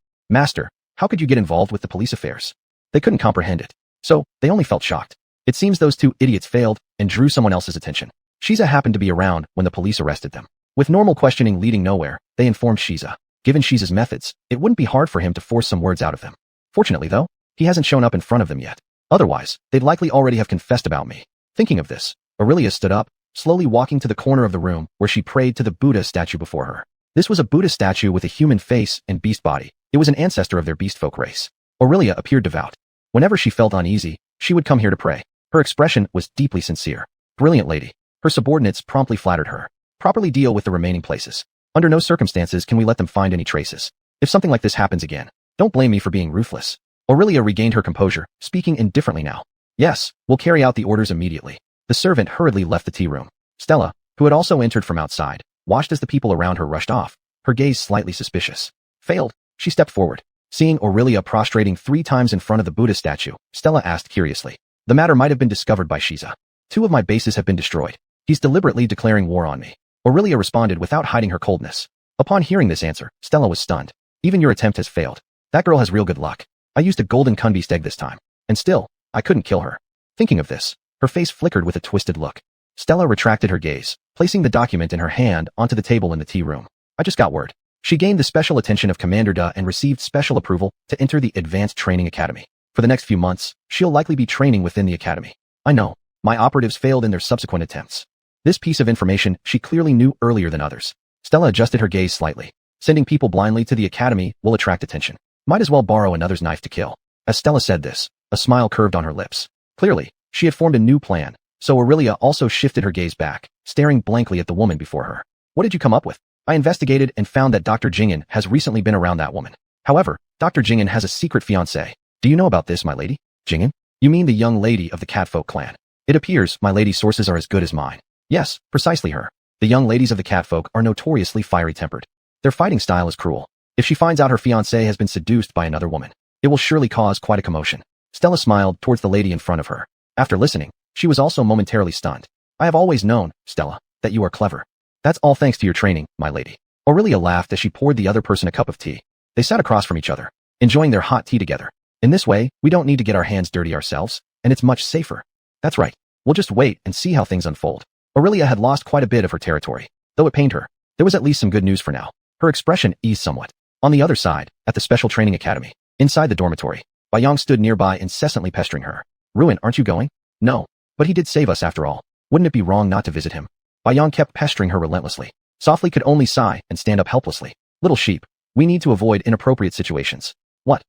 you get involved with the police affairs? They couldn't comprehend it. So, they only felt shocked. It seems those two idiots failed and drew someone else's attention. Shize happened to be around when the police arrested them. With normal questioning leading nowhere, they informed Shiza. Given Shiza's methods, it wouldn't be hard for him to force some words out of them. Fortunately though, he hasn't shown up in front of them yet. Otherwise, they'd likely already have confessed about me. Thinking of this, Aurelia stood up, slowly walking to the corner of the room where she prayed to the Buddha statue before her. This was a Buddha statue with a human face and beast body. It was an ancestor of their beast folk race. Aurelia appeared devout. Whenever she felt uneasy, she would come here to pray. Her expression was deeply sincere. Brilliant lady. Her subordinates promptly flattered her. Properly deal with the remaining places. Under no circumstances can we let them find any traces. If something like this happens again, don't blame me for being ruthless. Aurelia regained her composure, speaking indifferently now. Yes, we'll carry out the orders immediately. The servant hurriedly left the tea room. Stella, who had also entered from outside, watched as the people around her rushed off, her gaze slightly suspicious. Failed, she stepped forward. Seeing Aurelia prostrating 3 times in front of the Buddha statue, Stella asked curiously. The matter might have been discovered by Shiza. 2 of my bases have been destroyed. He's deliberately declaring war on me. Aurelia responded without hiding her coldness. Upon hearing this answer, Stella was stunned. Even your attempt has failed. That girl has real good luck. I used a golden kunbeast egg this time. And still, I couldn't kill her. Thinking of this, her face flickered with a twisted look. Stella retracted her gaze, placing the document in her hand onto the table in the tea room. I just got word. She gained the special attention of Commander Da and received special approval to enter the Advanced Training Academy. For the next few months, she'll likely be training within the academy. I know. My operatives failed in their subsequent attempts. This piece of information she clearly knew earlier than others. Stella adjusted her gaze slightly. Sending people blindly to the academy will attract attention. Might as well borrow another's knife to kill. As Stella said this, a smile curved on her lips. Clearly, she had formed a new plan, so Aurelia also shifted her gaze back, staring blankly at the woman before her. What did you come up with? I investigated and found that Dr. Jing'an has recently been around that woman. However, Dr. Jing'an has a secret fiancé. Do you know about this, my lady? Jing'an? You mean the young lady of the Catfolk clan? It appears my lady's sources are as good as mine. Yes, precisely her. The young ladies of the Catfolk are notoriously fiery-tempered. Their fighting style is cruel. If she finds out her fiancé has been seduced by another woman, it will surely cause quite a commotion. Stella smiled towards the lady in front of her. After listening, she was also momentarily stunned. I have always known, Stella, that you are clever. That's all thanks to your training, my lady. Aurelia laughed as she poured the other person a cup of tea. They sat across from each other, enjoying their hot tea together. In this way, we don't need to get our hands dirty ourselves, and it's much safer. That's right. We'll just wait and see how things unfold. Aurelia had lost quite a bit of her territory. Though it pained her, there was at least some good news for now. Her expression eased somewhat. On the other side, at the Special Training Academy, inside the dormitory, Baiyang stood nearby incessantly pestering her. Ruin, aren't you going? No. But he did save us after all. Wouldn't it be wrong not to visit him? Baiyang kept pestering her relentlessly. Softly could only sigh and stand up helplessly. Little sheep, we need to avoid inappropriate situations. What?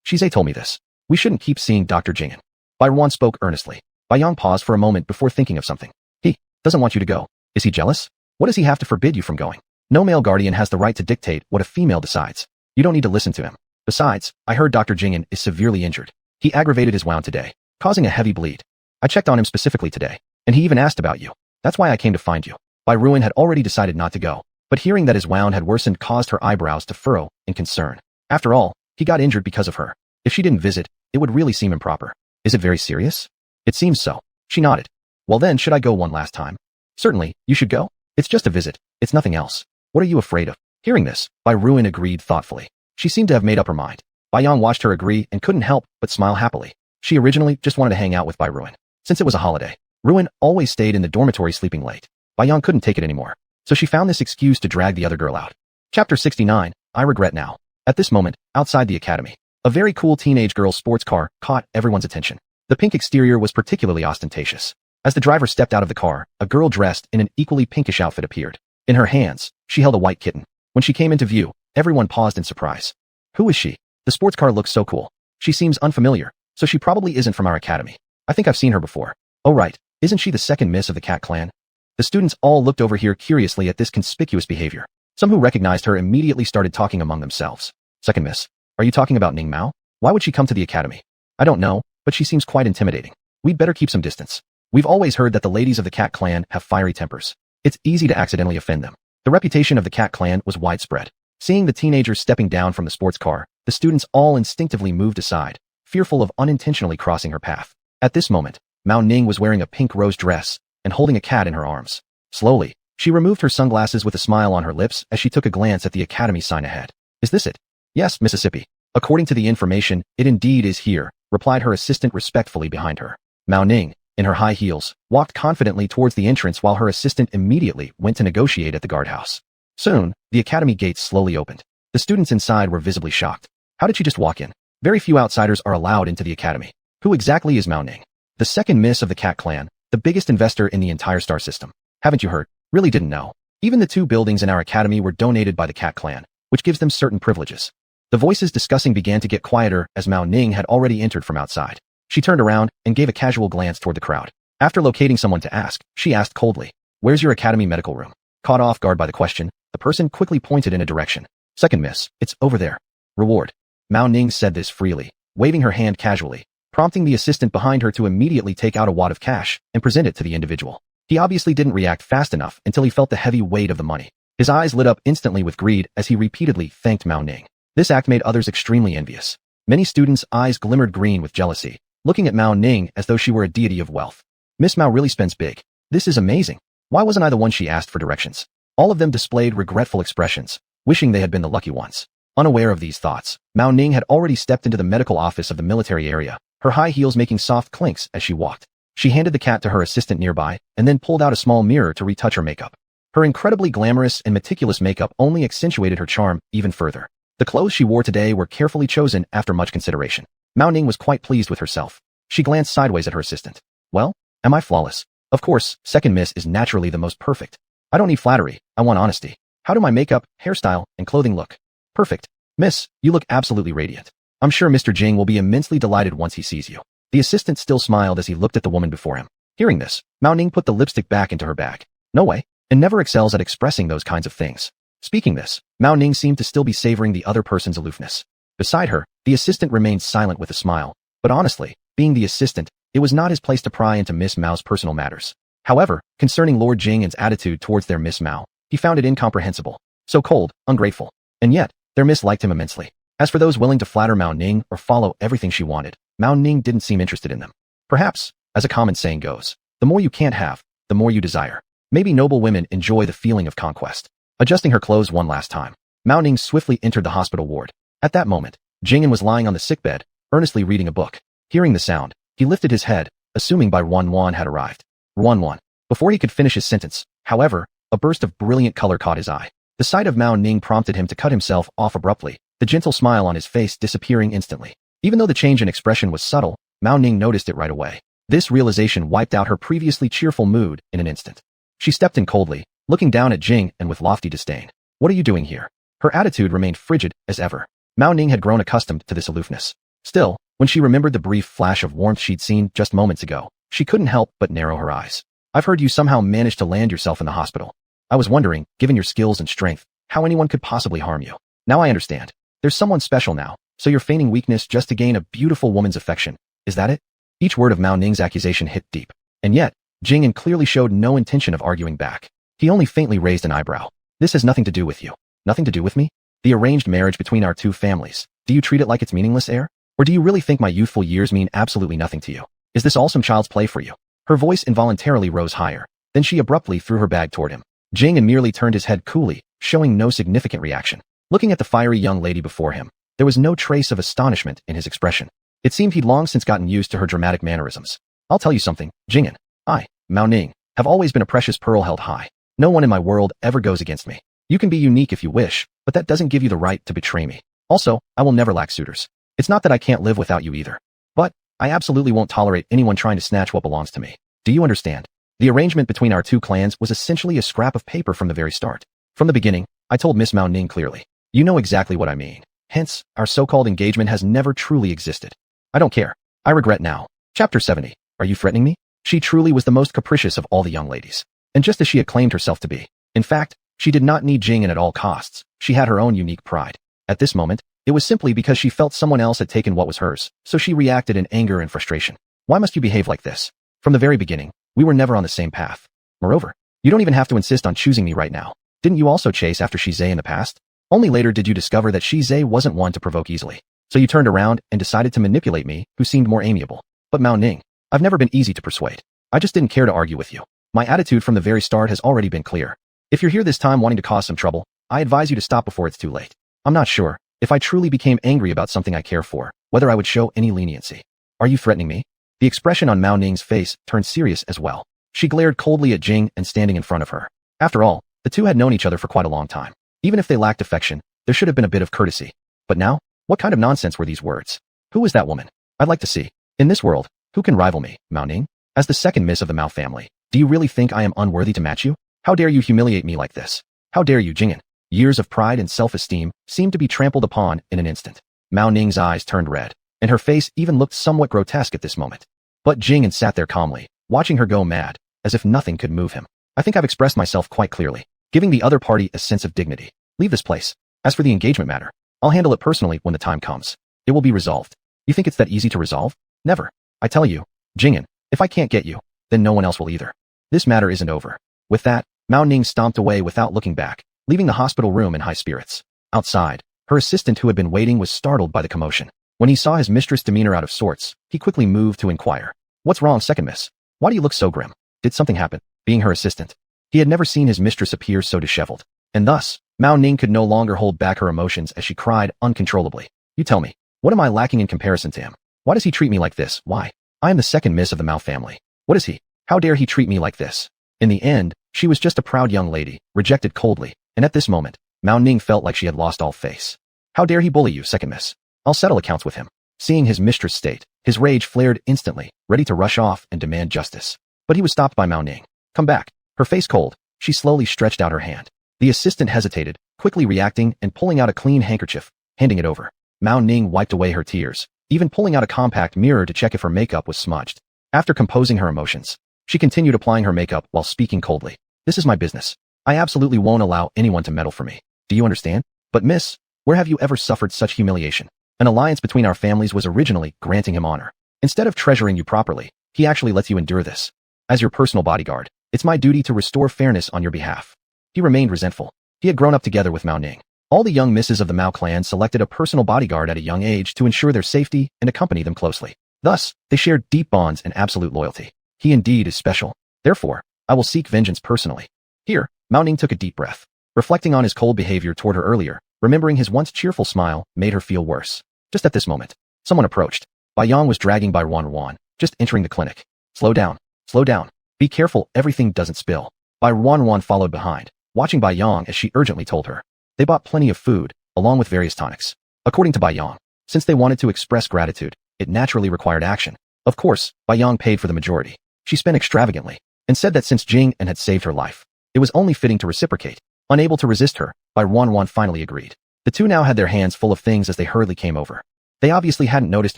Shize told me this. We shouldn't keep seeing Dr. Jing'an. Bairuan spoke earnestly. Baiyang paused for a moment before thinking of something. He doesn't want you to go. Is he jealous? What does he have to forbid you from going? No male guardian has the right to dictate what a female decides. You don't need to listen to him. Besides, I heard Dr. Jing'an is severely injured. He aggravated his wound today, causing a heavy bleed. I checked on him specifically today, and he even asked about you. That's why I came to find you. Bairuan had already decided not to go, but hearing that his wound had worsened caused her eyebrows to furrow in concern. After all, he got injured because of her. If she didn't visit, it would really seem improper. Is it very serious? It seems so. She nodded. Well then, should I go one last time? Certainly, you should go. It's just a visit. It's nothing else. What are you afraid of? Hearing this, Bairuan agreed thoughtfully. She seemed to have made up her mind. Baiyang watched her agree and couldn't help but smile happily. She originally just wanted to hang out with Bairuan. Since it was a holiday, Ruin always stayed in the dormitory sleeping late. Baiyang couldn't take it anymore, so she found this excuse to drag the other girl out. Chapter 69, I regret now. At this moment, outside the academy, a very cool teenage girl's sports car caught everyone's attention. The pink exterior was particularly ostentatious. As the driver stepped out of the car, a girl dressed in an equally pinkish outfit appeared. In her hands, she held a white kitten. When she came into view, everyone paused in surprise. Who is she? The sports car looks so cool. She seems unfamiliar, so she probably isn't from our academy. I think I've seen her before. Oh right, isn't she the second miss of the cat clan? The students all looked over here curiously at this conspicuous behavior. Some who recognized her immediately started talking among themselves. Second miss? Are you talking about Ning Mao? Why would she come to the academy? I don't know, but she seems quite intimidating. We'd better keep some distance. We've always heard that the ladies of the cat clan have fiery tempers. It's easy to accidentally offend them. The reputation of the cat clan was widespread. Seeing the teenagers stepping down from the sports car, the students all instinctively moved aside, fearful of unintentionally crossing her path. At this moment, Mao Ning was wearing a pink rose dress and holding a cat in her arms. Slowly, she removed her sunglasses with a smile on her lips as she took a glance at the academy sign ahead. Is this it? Yes, Mississippi. According to the information, it indeed is here, replied her assistant respectfully behind her. Mao Ning, in her high heels, walked confidently towards the entrance while her assistant immediately went to negotiate at the guardhouse. Soon, the academy gates slowly opened. The students inside were visibly shocked. How did she just walk in? Very few outsiders are allowed into the academy. Who exactly is Mao Ning? The second miss of the Cat clan, the biggest investor in the entire star system. Haven't you heard? Really didn't know. Even the 2 buildings in our academy were donated by the Cat clan, which gives them certain privileges. The voices discussing began to get quieter as Mao Ning had already entered from outside. She turned around and gave a casual glance toward the crowd. After locating someone to ask, she asked coldly, "Where's your academy medical room?" Caught off guard by the question, the person quickly pointed in a direction. "Second miss, it's over there." "Reward." Mao Ning said this freely, waving her hand casually, prompting the assistant behind her to immediately take out a wad of cash and present it to the individual. He obviously didn't react fast enough until he felt the heavy weight of the money. His eyes lit up instantly with greed as he repeatedly thanked Mao Ning. This act made others extremely envious. Many students' eyes glimmered green with jealousy, looking at Mao Ning as though she were a deity of wealth. Miss Mao really spends big. This is amazing. Why wasn't I the one she asked for directions? All of them displayed regretful expressions, wishing they had been the lucky ones. Unaware of these thoughts, Mao Ning had already stepped into the medical office of the military area, her high heels making soft clinks as she walked. She handed the cat to her assistant nearby and then pulled out a small mirror to retouch her makeup. Her incredibly glamorous and meticulous makeup only accentuated her charm even further. The clothes she wore today were carefully chosen after much consideration. Mao Ning was quite pleased with herself. She glanced sideways at her assistant. "Well, am I flawless?" "Of course, second miss is naturally the most perfect. I don't need flattery, I want honesty. How do my makeup, hairstyle, and clothing look?" "Perfect. Miss, you look absolutely radiant. I'm sure Mr. Jing will be immensely delighted once he sees you." The assistant still smiled as he looked at the woman before him. Hearing this, Mao Ning put the lipstick back into her bag. No way, and never excels at expressing those kinds of things. Speaking this, Mao Ning seemed to still be savoring the other person's aloofness. Beside her, the assistant remained silent with a smile, but honestly, being the assistant, it was not his place to pry into Miss Mao's personal matters. However, concerning Lord Jing'an's attitude towards their Miss Mao, he found it incomprehensible. So cold, ungrateful. And yet, their Miss liked him immensely. As for those willing to flatter Mao Ning or follow everything she wanted, Mao Ning didn't seem interested in them. Perhaps, as a common saying goes, the more you can't have, the more you desire. Maybe noble women enjoy the feeling of conquest. Adjusting her clothes one last time, Mao Ning swiftly entered the hospital ward. At that moment, Jing'an was lying on the sickbed, earnestly reading a book. Hearing the sound, he lifted his head, assuming Bai Ruan had arrived. Ruan. Before he could finish his sentence, however, a burst of brilliant color caught his eye. The sight of Mao Ning prompted him to cut himself off abruptly, the gentle smile on his face disappearing instantly. Even though the change in expression was subtle, Mao Ning noticed it right away. This realization wiped out her previously cheerful mood in an instant. She stepped in coldly, looking down at Jing and with lofty disdain. "What are you doing here?" Her attitude remained frigid as ever. Mao Ning had grown accustomed to this aloofness. Still, when she remembered the brief flash of warmth she'd seen just moments ago, she couldn't help but narrow her eyes. "I've heard you somehow managed to land yourself in the hospital. I was wondering, given your skills and strength, how anyone could possibly harm you. Now I understand. There's someone special now, so you're feigning weakness just to gain a beautiful woman's affection. Is that it?" Each word of Mao Ning's accusation hit deep. And yet, Jing'an clearly showed no intention of arguing back. He only faintly raised an eyebrow. "This has nothing to do with you." "Nothing to do with me? The arranged marriage between our 2 families. Do you treat it like it's meaningless, heir? Or do you really think my youthful years mean absolutely nothing to you? Is this all some child's play for you?" Her voice involuntarily rose higher. Then she abruptly threw her bag toward him. Jing'an merely turned his head coolly, showing no significant reaction. Looking at the fiery young lady before him, there was no trace of astonishment in his expression. It seemed he'd long since gotten used to her dramatic mannerisms. "I'll tell you something, Jing'an. I, Mao Ning, have always been a precious pearl held high. No one in my world ever goes against me. You can be unique if you wish, but that doesn't give you the right to betray me. Also, I will never lack suitors. It's not that I can't live without you either. But, I absolutely won't tolerate anyone trying to snatch what belongs to me. Do you understand? The arrangement between our 2 clans was essentially a scrap of paper from the very start. From the beginning, I told Miss Mao Ning clearly. You know exactly what I mean. Hence, our so-called engagement has never truly existed. I don't care. I regret now." Chapter 70. Are you threatening me? She truly was the most capricious of all the young ladies. And just as she acclaimed herself to be. In fact, she did not need Jing'an at all costs. She had her own unique pride. At this moment, it was simply because she felt someone else had taken what was hers, so she reacted in anger and frustration. "Why must you behave like this? From the very beginning, we were never on the same path. Moreover, you don't even have to insist on choosing me right now. Didn't you also chase after Shize in the past? Only later did you discover that Shize wasn't one to provoke easily. So you turned around and decided to manipulate me, who seemed more amiable. But Mao Ning, I've never been easy to persuade. I just didn't care to argue with you. My attitude from the very start has already been clear. If you're here this time wanting to cause some trouble, I advise you to stop before it's too late. I'm not sure, if I truly became angry about something I care for, whether I would show any leniency." "Are you threatening me?" The expression on Mao Ning's face turned serious as well. She glared coldly at Jing and standing in front of her. After all, the two had known each other for quite a long time. Even if they lacked affection, there should have been a bit of courtesy. But now, what kind of nonsense were these words? Who was that woman? I'd like to see. In this world, who can rival me, Mao Ning? As the second miss of the Mao family, do you really think I am unworthy to match you? How dare you humiliate me like this? How dare you, Jing'an? Years of pride and self-esteem seemed to be trampled upon in an instant. Mao Ning's eyes turned red, and her face even looked somewhat grotesque at this moment. But Jing'an sat there calmly, watching her go mad, as if nothing could move him. I think I've expressed myself quite clearly, giving the other party a sense of dignity. Leave this place. As for the engagement matter, I'll handle it personally when the time comes. It will be resolved. You think it's that easy to resolve? Never. I tell you, Jing'an, if I can't get you, then no one else will either. This matter isn't over. With that, Mao Ning stomped away without looking back, leaving the hospital room in high spirits. Outside, her assistant who had been waiting was startled by the commotion. When he saw his mistress' demeanor out of sorts, he quickly moved to inquire. What's wrong, second miss? Why do you look so grim? Did something happen? Being her assistant, he had never seen his mistress appear so disheveled. And thus, Mao Ning could no longer hold back her emotions as she cried uncontrollably. You tell me, what am I lacking in comparison to him? Why does he treat me like this? Why? I am the second miss of the Mao family. What is he? How dare he treat me like this? In the end, she was just a proud young lady, rejected coldly, and at this moment, Mao Ning felt like she had lost all face. How dare he bully you, second miss? I'll settle accounts with him. Seeing his mistress' state, his rage flared instantly, ready to rush off and demand justice. But he was stopped by Mao Ning. Come back. Her face cold, she slowly stretched out her hand. The assistant hesitated, quickly reacting and pulling out a clean handkerchief, handing it over. Mao Ning wiped away her tears, even pulling out a compact mirror to check if her makeup was smudged. After composing her emotions, she continued applying her makeup while speaking coldly. This is my business. I absolutely won't allow anyone to meddle for me. Do you understand? But miss, where have you ever suffered such humiliation? An alliance between our families was originally granting him honor. Instead of treasuring you properly, he actually lets you endure this. As your personal bodyguard, it's my duty to restore fairness on your behalf. He remained resentful. He had grown up together with Mao Ning. All the young misses of the Mao clan selected a personal bodyguard at a young age to ensure their safety and accompany them closely. Thus, they shared deep bonds and absolute loyalty. He indeed is special. Therefore, I will seek vengeance personally. Here, Mao Ning took a deep breath. Reflecting on his cold behavior toward her earlier, remembering his once cheerful smile made her feel worse. Just at this moment, someone approached. Bai Yang was dragging Bai Ruan, just entering the clinic. Slow down. Slow down. Be careful everything doesn't spill. Bai Ruan followed behind, watching Bai Yang as she urgently told her. They bought plenty of food, along with various tonics. According to Bai Yang, since they wanted to express gratitude, it naturally required action. Of course, Bai Yang paid for the majority. She spent extravagantly, and said that since Jing and had saved her life, it was only fitting to reciprocate. Unable to resist her, Bai Ruan finally agreed. The two now had their hands full of things as they hurriedly came over. They obviously hadn't noticed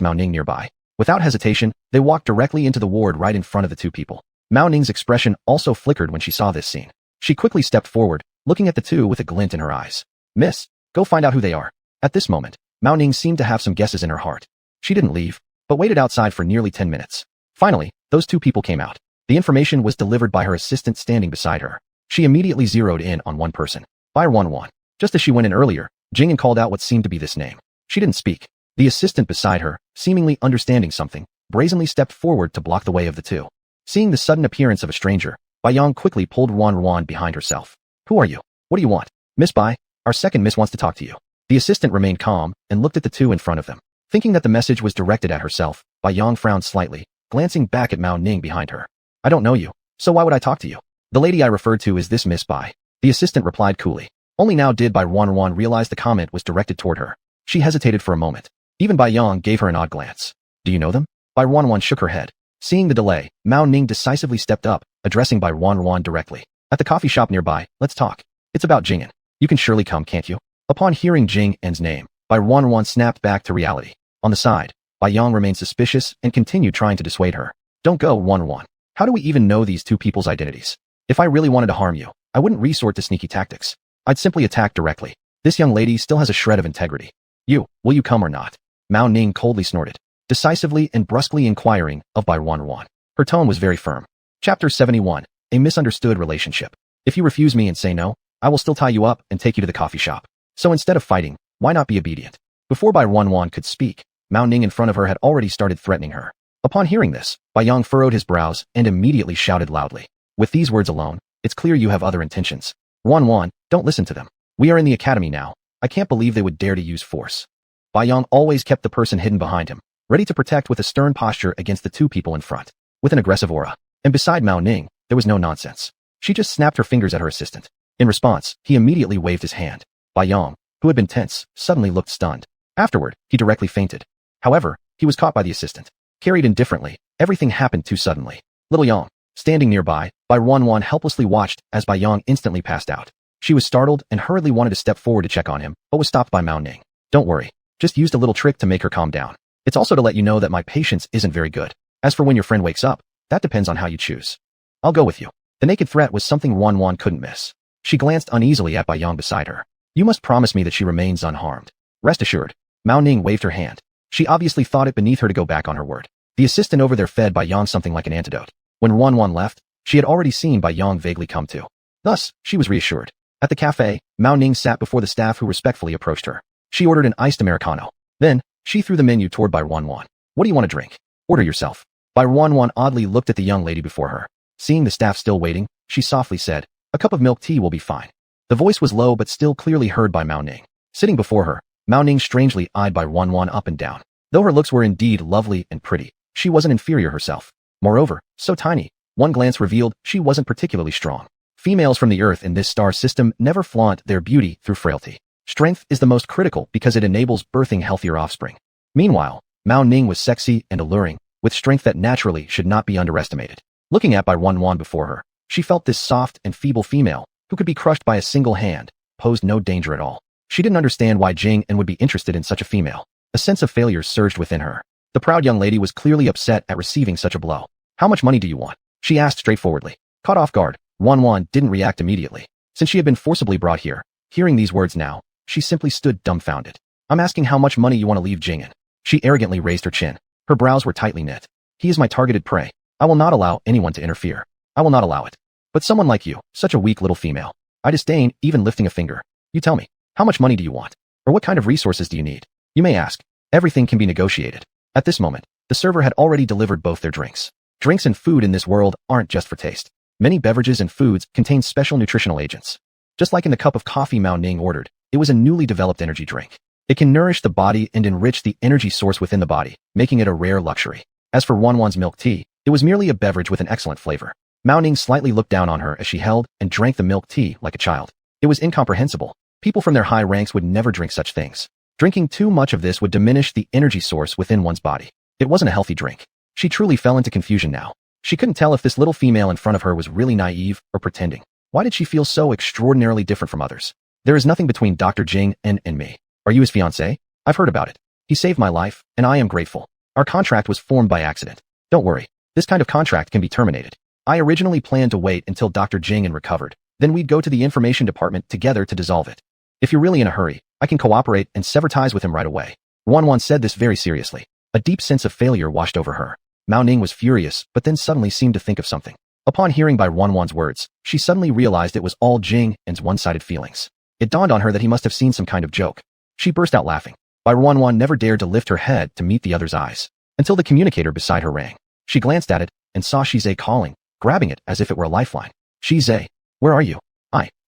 Mao Ning nearby. Without hesitation, they walked directly into the ward right in front of the two people. Mao Ning's expression also flickered when she saw this scene. She quickly stepped forward, looking at the two with a glint in her eyes. Miss, go find out who they are. At this moment, Mao Ning seemed to have some guesses in her heart. She didn't leave, but waited outside for nearly 10 minutes. Finally, those two people came out. The information was delivered by her assistant standing beside her. She immediately zeroed in on one person. Bai Ruan. Just as she went in earlier, Jing'an called out what seemed to be this name. She didn't speak. The assistant beside her, seemingly understanding something, brazenly stepped forward to block the way of the two. Seeing the sudden appearance of a stranger, Bai Yang quickly pulled Ruan behind herself. Who are you? What do you want? Miss Bai, our second miss wants to talk to you. The assistant remained calm and looked at the two in front of them. Thinking that the message was directed at herself, Bai Yang frowned slightly, glancing back at Mao Ning behind her. I don't know you, so why would I talk to you? The lady I referred to is this Miss Bai. The assistant replied coolly. Only now did Bai Ruan realize the comment was directed toward her. She hesitated for a moment. Even Bai Yang gave her an odd glance. Do you know them? Bai Ruan shook her head. Seeing the delay, Mao Ning decisively stepped up, addressing Bai Ruan directly. At the coffee shop nearby, let's talk. It's about Jing'an. You can surely come, can't you? Upon hearing Jing'an's name, Bai Ruan snapped back to reality. On the side, Bai Yang remained suspicious and continued trying to dissuade her. Don't go, Ruan. How do we even know these two people's identities? If I really wanted to harm you, I wouldn't resort to sneaky tactics. I'd simply attack directly. This young lady still has a shred of integrity. Will you come or not? Mao Ning coldly snorted, decisively and brusquely inquiring of Bai Ruan. Her tone was very firm. Chapter 71, A Misunderstood Relationship. If you refuse me and say no, I will still tie you up and take you to the coffee shop. So instead of fighting, why not be obedient? Before Bai Ruan could speak, Mao Ning in front of her had already started threatening her. Upon hearing this, Bai Yang furrowed his brows and immediately shouted loudly. With these words alone, it's clear you have other intentions. Ruan, don't listen to them. We are in the academy now. I can't believe they would dare to use force. Bai Yang always kept the person hidden behind him, ready to protect with a stern posture against the two people in front, with an aggressive aura. And beside Mao Ning, there was no nonsense. She just snapped her fingers at her assistant. In response, he immediately waved his hand. Bai Yong, who had been tense, suddenly looked stunned. Afterward, he directly fainted. However, he was caught by the assistant. Carried indifferently, everything happened too suddenly. Little Yang, standing nearby, Bai Wanwan helplessly watched as Bai Yang instantly passed out. She was startled and hurriedly wanted to step forward to check on him, but was stopped by Mao Ning. Don't worry. Just used a little trick to make her calm down. It's also to let you know that my patience isn't very good. As for when your friend wakes up, that depends on how you choose. I'll go with you. The naked threat was something Wanwan couldn't miss. She glanced uneasily at Bai Yang beside her. You must promise me that she remains unharmed. Rest assured. Mao Ning waved her hand. She obviously thought it beneath her to go back on her word. The assistant over there fed Bai Yang something like an antidote. When Wanwan left, she had already seen Bai Yang vaguely come to. Thus, she was reassured. At the cafe, Mao Ning sat before the staff who respectfully approached her. She ordered an iced Americano. Then, she threw the menu toward Bai Wanwan. What do you want to drink? Order yourself. Bai Wanwan oddly looked at the young lady before her. Seeing the staff still waiting, she softly said, a cup of milk tea will be fine. The voice was low but still clearly heard by Mao Ning. Sitting before her, Mao Ning strangely eyed Bai Wanwan up and down. Though her looks were indeed lovely and pretty, she wasn't inferior herself. Moreover, so tiny, one glance revealed she wasn't particularly strong. Females from the Earth in this star system never flaunt their beauty through frailty. Strength is the most critical because it enables birthing healthier offspring. Meanwhile, Mao Ning was sexy and alluring, with strength that naturally should not be underestimated. Looking at Bai Wanwan before her, she felt this soft and feeble female, who could be crushed by a single hand, posed no danger at all. She didn't understand why Jing En would be interested in such a female. A sense of failure surged within her. The proud young lady was clearly upset at receiving such a blow. How much money do you want? She asked straightforwardly. Caught off guard, Wanwan didn't react immediately. Since she had been forcibly brought here, hearing these words now, she simply stood dumbfounded. I'm asking how much money you want to leave Jing En. She arrogantly raised her chin. Her brows were tightly knit. He is my targeted prey. I will not allow anyone to interfere. I will not allow it. But someone like you, such a weak little female, I disdain even lifting a finger. You tell me, how much money do you want? Or what kind of resources do you need? You may ask. Everything can be negotiated. At this moment, the server had already delivered both their drinks. Drinks and food in this world aren't just for taste. Many beverages and foods contain special nutritional agents. Just like in the cup of coffee Mao Ning ordered, it was a newly developed energy drink. It can nourish the body and enrich the energy source within the body, making it a rare luxury. As for Wanwan's milk tea, it was merely a beverage with an excellent flavor. Mao Ning slightly looked down on her as she held and drank the milk tea like a child. It was incomprehensible. People from their high ranks would never drink such things. Drinking too much of this would diminish the energy source within one's body. It wasn't a healthy drink. She truly fell into confusion now. She couldn't tell if this little female in front of her was really naive or pretending. Why did she feel so extraordinarily different from others? There is nothing between Dr. Jing En and me. Are you his fiancé? I've heard about it. He saved my life, and I am grateful. Our contract was formed by accident. Don't worry. This kind of contract can be terminated. I originally planned to wait until Dr. Jing En recovered. Then we'd go to the information department together to dissolve it. If you're really in a hurry, I can cooperate and sever ties with him right away. Wanwan said this very seriously. A deep sense of failure washed over her. Mao Ning was furious, but then suddenly seemed to think of something. Upon hearing Bai Wanwan's words, she suddenly realized it was all Jing En's one-sided feelings. It dawned on her that he must have seen some kind of joke. She burst out laughing. Bai Wanwan never dared to lift her head to meet the other's eyes, until the communicator beside her rang. She glanced at it and saw Shizhe calling, grabbing it as if it were a lifeline. Shizhe, where are you?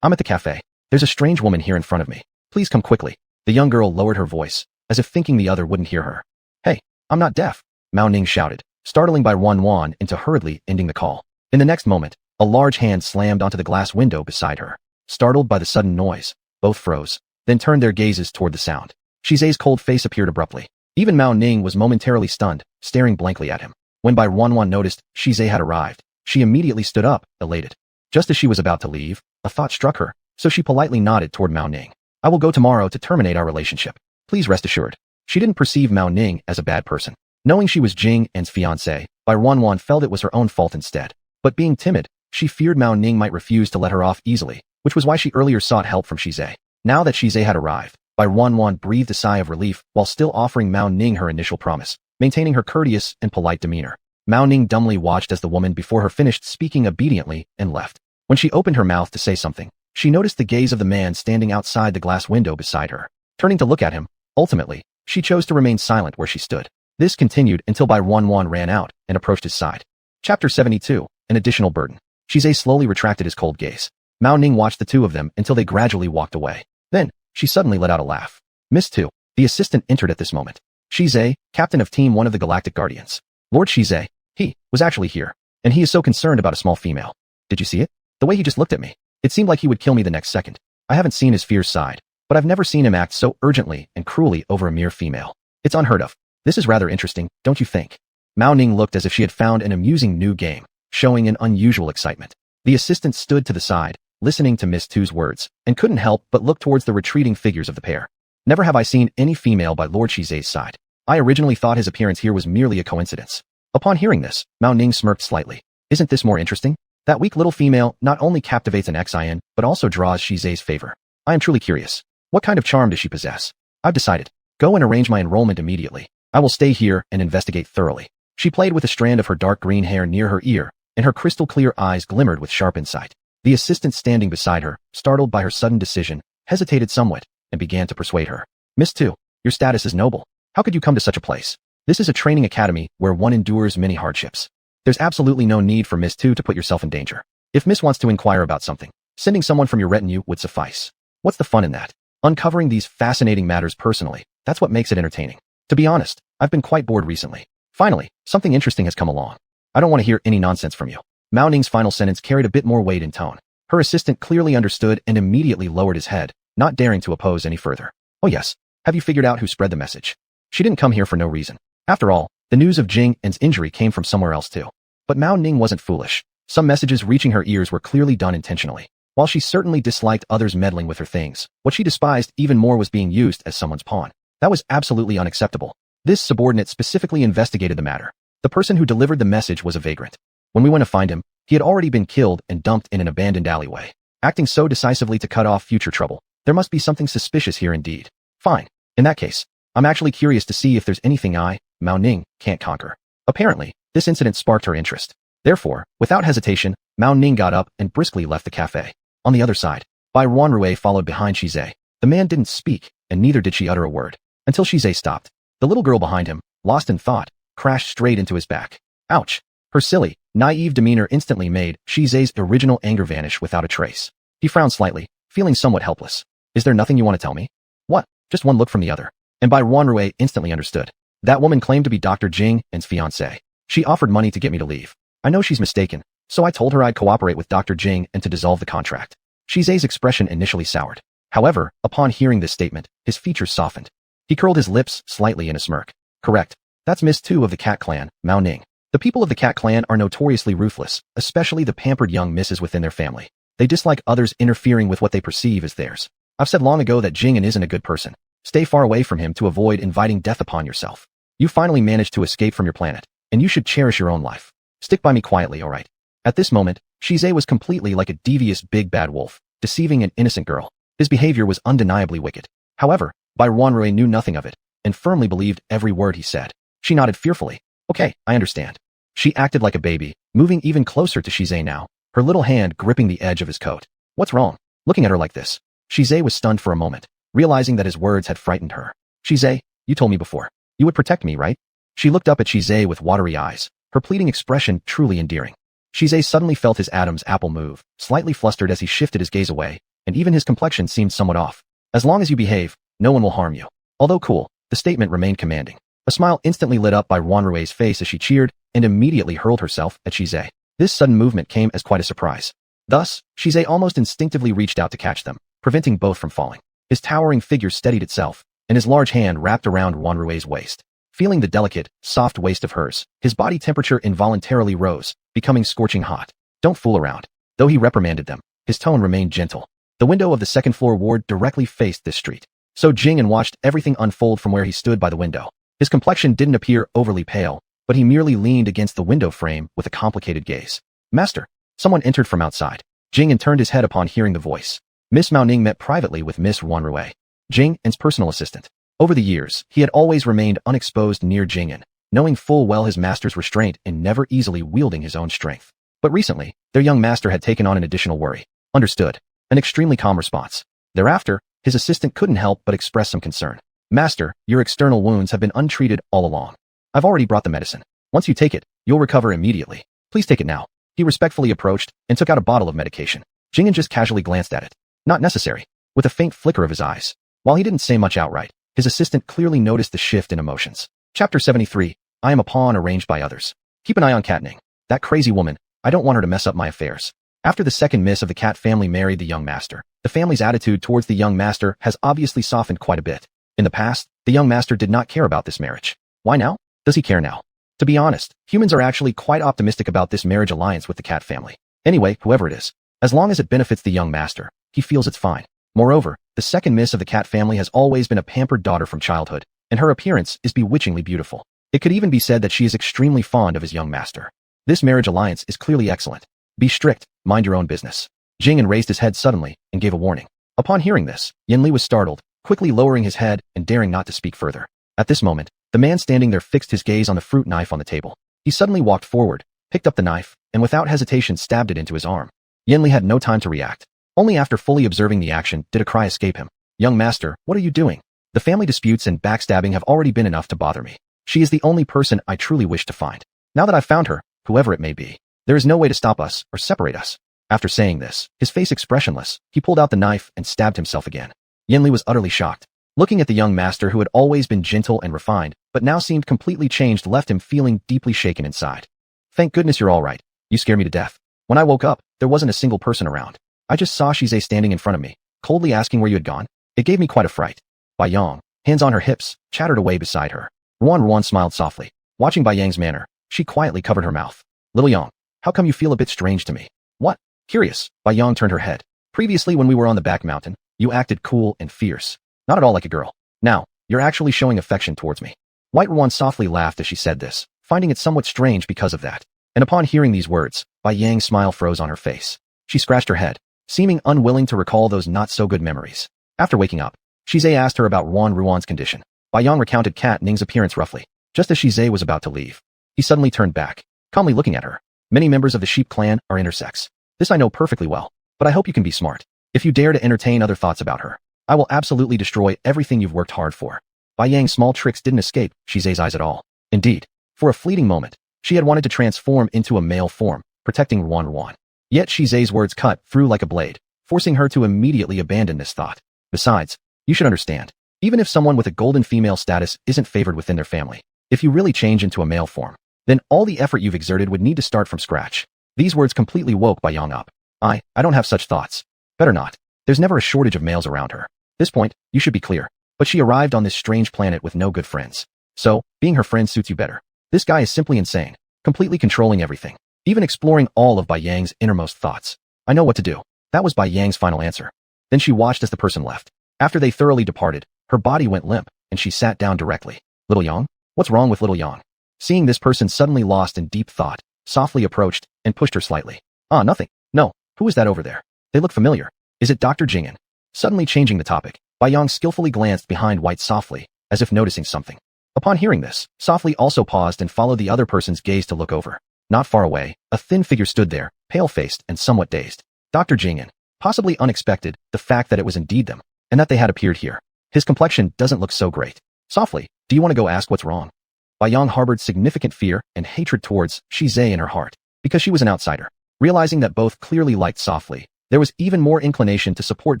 I'm at the cafe. There's a strange woman here in front of me. Please come quickly. The young girl lowered her voice, as if thinking the other wouldn't hear her. Hey, I'm not deaf, Mao Ning shouted, startling Bai Wanwan into hurriedly ending the call. In the next moment, a large hand slammed onto the glass window beside her. Startled by the sudden noise, both froze, then turned their gazes toward the sound. Shize's cold face appeared abruptly. Even Mao Ning was momentarily stunned, staring blankly at him. When Bai Wanwan noticed Shize had arrived, she immediately stood up, elated. Just as she was about to leave, a thought struck her, so she politely nodded toward Mao Ning. I will go tomorrow to terminate our relationship. Please rest assured. She didn't perceive Mao Ning as a bad person. Knowing she was Jing En's fiancé, Bai Wanwan felt it was her own fault instead. But being timid, she feared Mao Ning might refuse to let her off easily, which was why she earlier sought help from Shize. Now that Shize had arrived, Bai Wanwan breathed a sigh of relief while still offering Mao Ning her initial promise, maintaining her courteous and polite demeanor. Mao Ning dumbly watched as the woman before her finished speaking obediently and left. When she opened her mouth to say something, she noticed the gaze of the man standing outside the glass window beside her. Turning to look at him, ultimately, she chose to remain silent where she stood. This continued until Bai Wanwan ran out and approached his side. Chapter 72, An Additional Burden. Shize slowly retracted his cold gaze. Mao Ning watched the two of them until they gradually walked away. Then, she suddenly let out a laugh. Miss Tu, the assistant entered at this moment. Shize, captain of Team 1 of the Galactic Guardians. Lord Shize, he was actually here. And he is so concerned about a small female. Did you see it? The way he just looked at me. It seemed like he would kill me the next second. I haven't seen his fierce side, but I've never seen him act so urgently and cruelly over a mere female. It's unheard of. This is rather interesting, don't you think? Mao Ning looked as if she had found an amusing new game, showing an unusual excitement. The assistant stood to the side, listening to Miss Tu's words, and couldn't help but look towards the retreating figures of the pair. Never have I seen any female by Lord Shize's side. I originally thought his appearance here was merely a coincidence. Upon hearing this, Mao Ning smirked slightly. Isn't this more interesting? That weak little female not only captivates an Xin, but also draws Shize's favor. I am truly curious. What kind of charm does she possess? I've decided. Go and arrange my enrollment immediately. I will stay here and investigate thoroughly. She played with a strand of her dark green hair near her ear, and her crystal-clear eyes glimmered with sharp insight. The assistant standing beside her, startled by her sudden decision, hesitated somewhat, and began to persuade her. Miss Tu, your status is noble. How could you come to such a place? This is a training academy where one endures many hardships. There's absolutely no need for Miss Tu to put yourself in danger. If Miss wants to inquire about something, sending someone from your retinue would suffice. What's the fun in that? Uncovering these fascinating matters personally, that's what makes it entertaining. To be honest, I've been quite bored recently. Finally, something interesting has come along. I don't want to hear any nonsense from you. Mao Ning's final sentence carried a bit more weight in tone. Her assistant clearly understood and immediately lowered his head, not daring to oppose any further. Oh yes, have you figured out who spread the message? She didn't come here for no reason. After all, the news of Jing An's injury came from somewhere else too. But Mao Ning wasn't foolish. Some messages reaching her ears were clearly done intentionally. While she certainly disliked others meddling with her things, what she despised even more was being used as someone's pawn. That was absolutely unacceptable. This subordinate specifically investigated the matter. The person who delivered the message was a vagrant. When we went to find him, he had already been killed and dumped in an abandoned alleyway. Acting so decisively to cut off future trouble, there must be something suspicious here indeed. Fine. In that case, I'm actually curious to see if there's anything Mao Ning, can't conquer. Apparently, this incident sparked her interest. Therefore, without hesitation, Mao Ning got up and briskly left the cafe. On the other side, Bai Ruanrui followed behind Shize. The man didn't speak, and neither did she utter a word, until Shize stopped. The little girl behind him, lost in thought, crashed straight into his back. Ouch! Her silly, naive demeanor instantly made Shize's original anger vanish without a trace. He frowned slightly, feeling somewhat helpless. Is there nothing you want to tell me? What? Just one look from the other. And Bai Ruanrui instantly understood. That woman claimed to be Dr. Jing An's fiancée. She offered money to get me to leave. I know she's mistaken, so I told her I'd cooperate with Dr. Jing and to dissolve the contract. Shize's expression initially soured. However, upon hearing this statement, his features softened. He curled his lips slightly in a smirk. Correct. That's Miss Tu of the Cat Clan, Mao Ning. The people of the Cat Clan are notoriously ruthless, especially the pampered young misses within their family. They dislike others interfering with what they perceive as theirs. I've said long ago that Jing An isn't a good person. Stay far away from him to avoid inviting death upon yourself. You finally managed to escape from your planet, and you should cherish your own life. Stick by me quietly, alright? At this moment, Shize was completely like a devious big bad wolf, deceiving an innocent girl. His behavior was undeniably wicked. However, Bai Ruanrui knew nothing of it, and firmly believed every word he said. She nodded fearfully. Okay, I understand. She acted like a baby, moving even closer to Shize now, her little hand gripping the edge of his coat. What's wrong? Looking at her like this, Shize was stunned for a moment, realizing that his words had frightened her. Shize, you told me before. You would protect me, right? She looked up at Shize with watery eyes, her pleading expression truly endearing. Shize suddenly felt his Adam's apple move, slightly flustered as he shifted his gaze away, and even his complexion seemed somewhat off. As long as you behave, no one will harm you. Although cool, the statement remained commanding. A smile instantly lit up by Ruanrui's face as she cheered and immediately hurled herself at Shize. This sudden movement came as quite a surprise. Thus, Shize almost instinctively reached out to catch them, preventing both from falling. His towering figure steadied itself, and his large hand wrapped around Ruanrui's waist. Feeling the delicate, soft waist of hers, his body temperature involuntarily rose, becoming scorching hot. Don't fool around. Though he reprimanded them, his tone remained gentle. The window of the second-floor ward directly faced this street, so Jing An watched everything unfold from where he stood by the window. His complexion didn't appear overly pale, but he merely leaned against the window frame with a complicated gaze. Master! Someone entered from outside. Jing An turned his head upon hearing the voice. Miss Mao Ning met privately with Miss Ruanrui, Jing An's personal assistant. Over the years, he had always remained unexposed near Jing An, knowing full well his master's restraint and never easily wielding his own strength. But recently, their young master had taken on an additional worry. Understood. An extremely calm response. Thereafter, his assistant couldn't help but express some concern. Master, your external wounds have been untreated all along. I've already brought the medicine. Once you take it, you'll recover immediately. Please take it now. He respectfully approached and took out a bottle of medication. Jing An just casually glanced at it. Not necessary. With a faint flicker of his eyes. While he didn't say much outright, His assistant clearly noticed the shift in emotions. Chapter 73. I am a pawn arranged by others. Keep an eye on Cat Ning. That crazy woman. I don't want her to mess up my affairs. After the second miss of the Cat family married the young master, the family's attitude towards the young master has obviously softened quite a bit. In the past, the young master did not care about this marriage. Why now? Does he care now? To be honest, humans are actually quite optimistic about this marriage alliance with the Cat family. Anyway, whoever it is, as long as it benefits the young master, he feels it's fine. Moreover, the second miss of the Cat family has always been a pampered daughter from childhood, and her appearance is bewitchingly beautiful. It could even be said that she is extremely fond of his young master. This marriage alliance is clearly excellent. Be strict, mind your own business. Jing'an raised his head suddenly and gave a warning. Upon hearing this, Yanli was startled, quickly lowering his head and daring not to speak further. At this moment, the man standing there fixed his gaze on the fruit knife on the table. He suddenly walked forward, picked up the knife, and without hesitation stabbed it into his arm. Yanli had no time to react. Only after fully observing the action did a cry escape him. Young master, what are you doing? The family disputes and backstabbing have already been enough to bother me. She is the only person I truly wish to find. Now that I've found her, whoever it may be, there is no way to stop us or separate us. After saying this, his face expressionless, he pulled out the knife and stabbed himself again. Yanli was utterly shocked. Looking at the young master who had always been gentle and refined, but now seemed completely changed left him feeling deeply shaken inside. Thank goodness you're all right. You scare me to death. When I woke up, there wasn't a single person around. I just saw Shizai standing in front of me, coldly asking where you had gone. It gave me quite a fright. Bai Yang, hands on her hips, chattered away beside her. Ruan smiled softly. Watching Bai Yang's manner, she quietly covered her mouth. Little Yang, how come you feel a bit strange to me? What? Curious, Bai Yang turned her head. Previously when we were on the back mountain, you acted cool and fierce. Not at all like a girl. Now, you're actually showing affection towards me. White Ruan softly laughed as she said this, finding it somewhat strange because of that. And upon hearing these words, Bai Yang's smile froze on her face. She scratched her head, seeming unwilling to recall those not-so-good memories. After waking up, Shizai asked her about Ruan's condition. Bai Yang recounted Cat Ning's appearance roughly. Just as Shizai was about to leave, he suddenly turned back, calmly looking at her. Many members of the sheep clan are intersex. This I know perfectly well, but I hope you can be smart. If you dare to entertain other thoughts about her, I will absolutely destroy everything you've worked hard for. Bai Yang's small tricks didn't escape Shizai's eyes at all. Indeed, for a fleeting moment, she had wanted to transform into a male form, protecting Ruan. Yet Shizai's words cut through like a blade, forcing her to immediately abandon this thought. Besides, you should understand, even if someone with a golden female status isn't favored within their family, if you really change into a male form, then all the effort you've exerted would need to start from scratch. These words completely woke Bai Yang up. I don't have such thoughts. Better not. There's never a shortage of males around her. This point, you should be clear. But she arrived on this strange planet with no good friends. So, being her friend suits you better. This guy is simply insane, completely controlling everything, even exploring all of Bai Yang's innermost thoughts. I know what to do. That was Bai Yang's final answer. Then she watched as the person left. After they thoroughly departed, her body went limp, and she sat down directly. Little Yang? What's wrong with Little Yang? Seeing this person suddenly lost in deep thought, softly approached and pushed her slightly. Ah, nothing. No, who is that over there? They look familiar. Is it Dr. Jing'an? Suddenly changing the topic, Bai Yang skillfully glanced behind White softly, as if noticing something. Upon hearing this, softly also paused and followed the other person's gaze to look over. Not far away, a thin figure stood there, pale-faced and somewhat dazed. Dr. Jing'an. Possibly unexpected, the fact that it was indeed them, and that they had appeared here. His complexion doesn't look so great. Softly, do you want to go ask what's wrong? Bai Yang harbored significant fear and hatred towards Shizai in her heart, because she was an outsider. Realizing that both clearly liked softly, there was even more inclination to support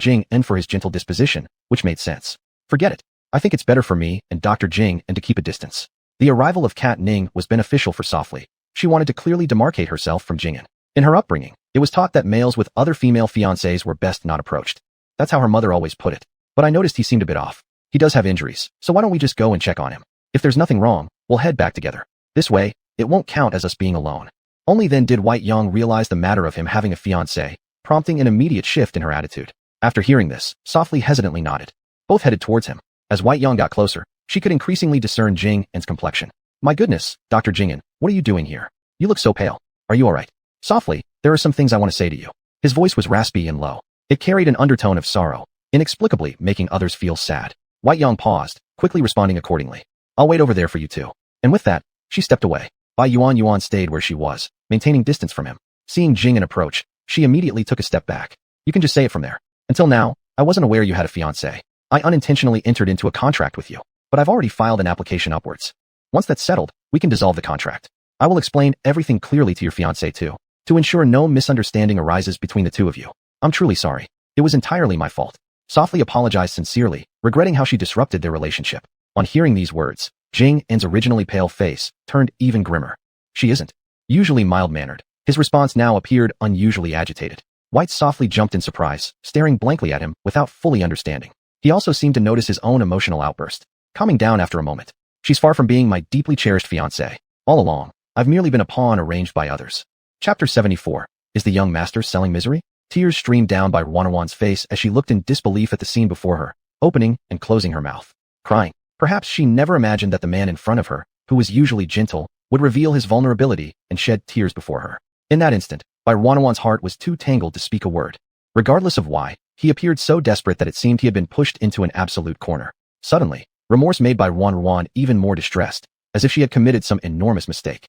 Jing'an for his gentle disposition, which made sense. Forget it. I think it's better for me and Dr. Jing'an to keep a distance. The arrival of Cat Ning was beneficial for Softly. She wanted to clearly demarcate herself from Jing'an. In her upbringing, it was taught that males with other female fiancés were best not approached. That's how her mother always put it. But I noticed he seemed a bit off. He does have injuries, so why don't we just go and check on him? If there's nothing wrong, we'll head back together. This way, it won't count as us being alone. Only then did White Yang realize the matter of him having a fiancé, prompting an immediate shift in her attitude. After hearing this, Softly hesitantly nodded. Both headed towards him. As White Yang got closer, she could increasingly discern Jing'an's complexion. My goodness, Dr. Jing'an, what are you doing here? You look so pale. Are you alright? Softly, there are some things I want to say to you. His voice was raspy and low. It carried an undertone of sorrow, inexplicably making others feel sad. White Yang paused, quickly responding accordingly. I'll wait over there for you too. And with that, she stepped away. Bai Yuan stayed where she was, maintaining distance from him. Seeing Jing'an approach, she immediately took a step back. You can just say it from there. Until now, I wasn't aware you had a fiancé. I unintentionally entered into a contract with you, but I've already filed an application upwards. Once that's settled, we can dissolve the contract. I will explain everything clearly to your fiancé too, to ensure no misunderstanding arises between the two of you. I'm truly sorry. It was entirely my fault. softly apologized sincerely, regretting how she disrupted their relationship. On hearing these words, Jing En's originally pale face turned even grimmer. She isn't. Usually mild-mannered, his response now appeared unusually agitated. White softly jumped in surprise, staring blankly at him without fully understanding. He also seemed to notice his own emotional outburst, calming down after a moment. She's far from being my deeply cherished fiancé. All along, I've merely been a pawn arranged by others. Chapter 74. Is the young master selling misery? Tears streamed down by Ruanruan's face as she looked in disbelief at the scene before her, opening and closing her mouth, crying. Perhaps she never imagined that the man in front of her, who was usually gentle, would reveal his vulnerability and shed tears before her. In that instant, Ruanruan's heart was too tangled to speak a word. Regardless of why, he appeared so desperate that it seemed he had been pushed into an absolute corner. Suddenly, remorse made Ruanruan even more distressed, as if she had committed some enormous mistake.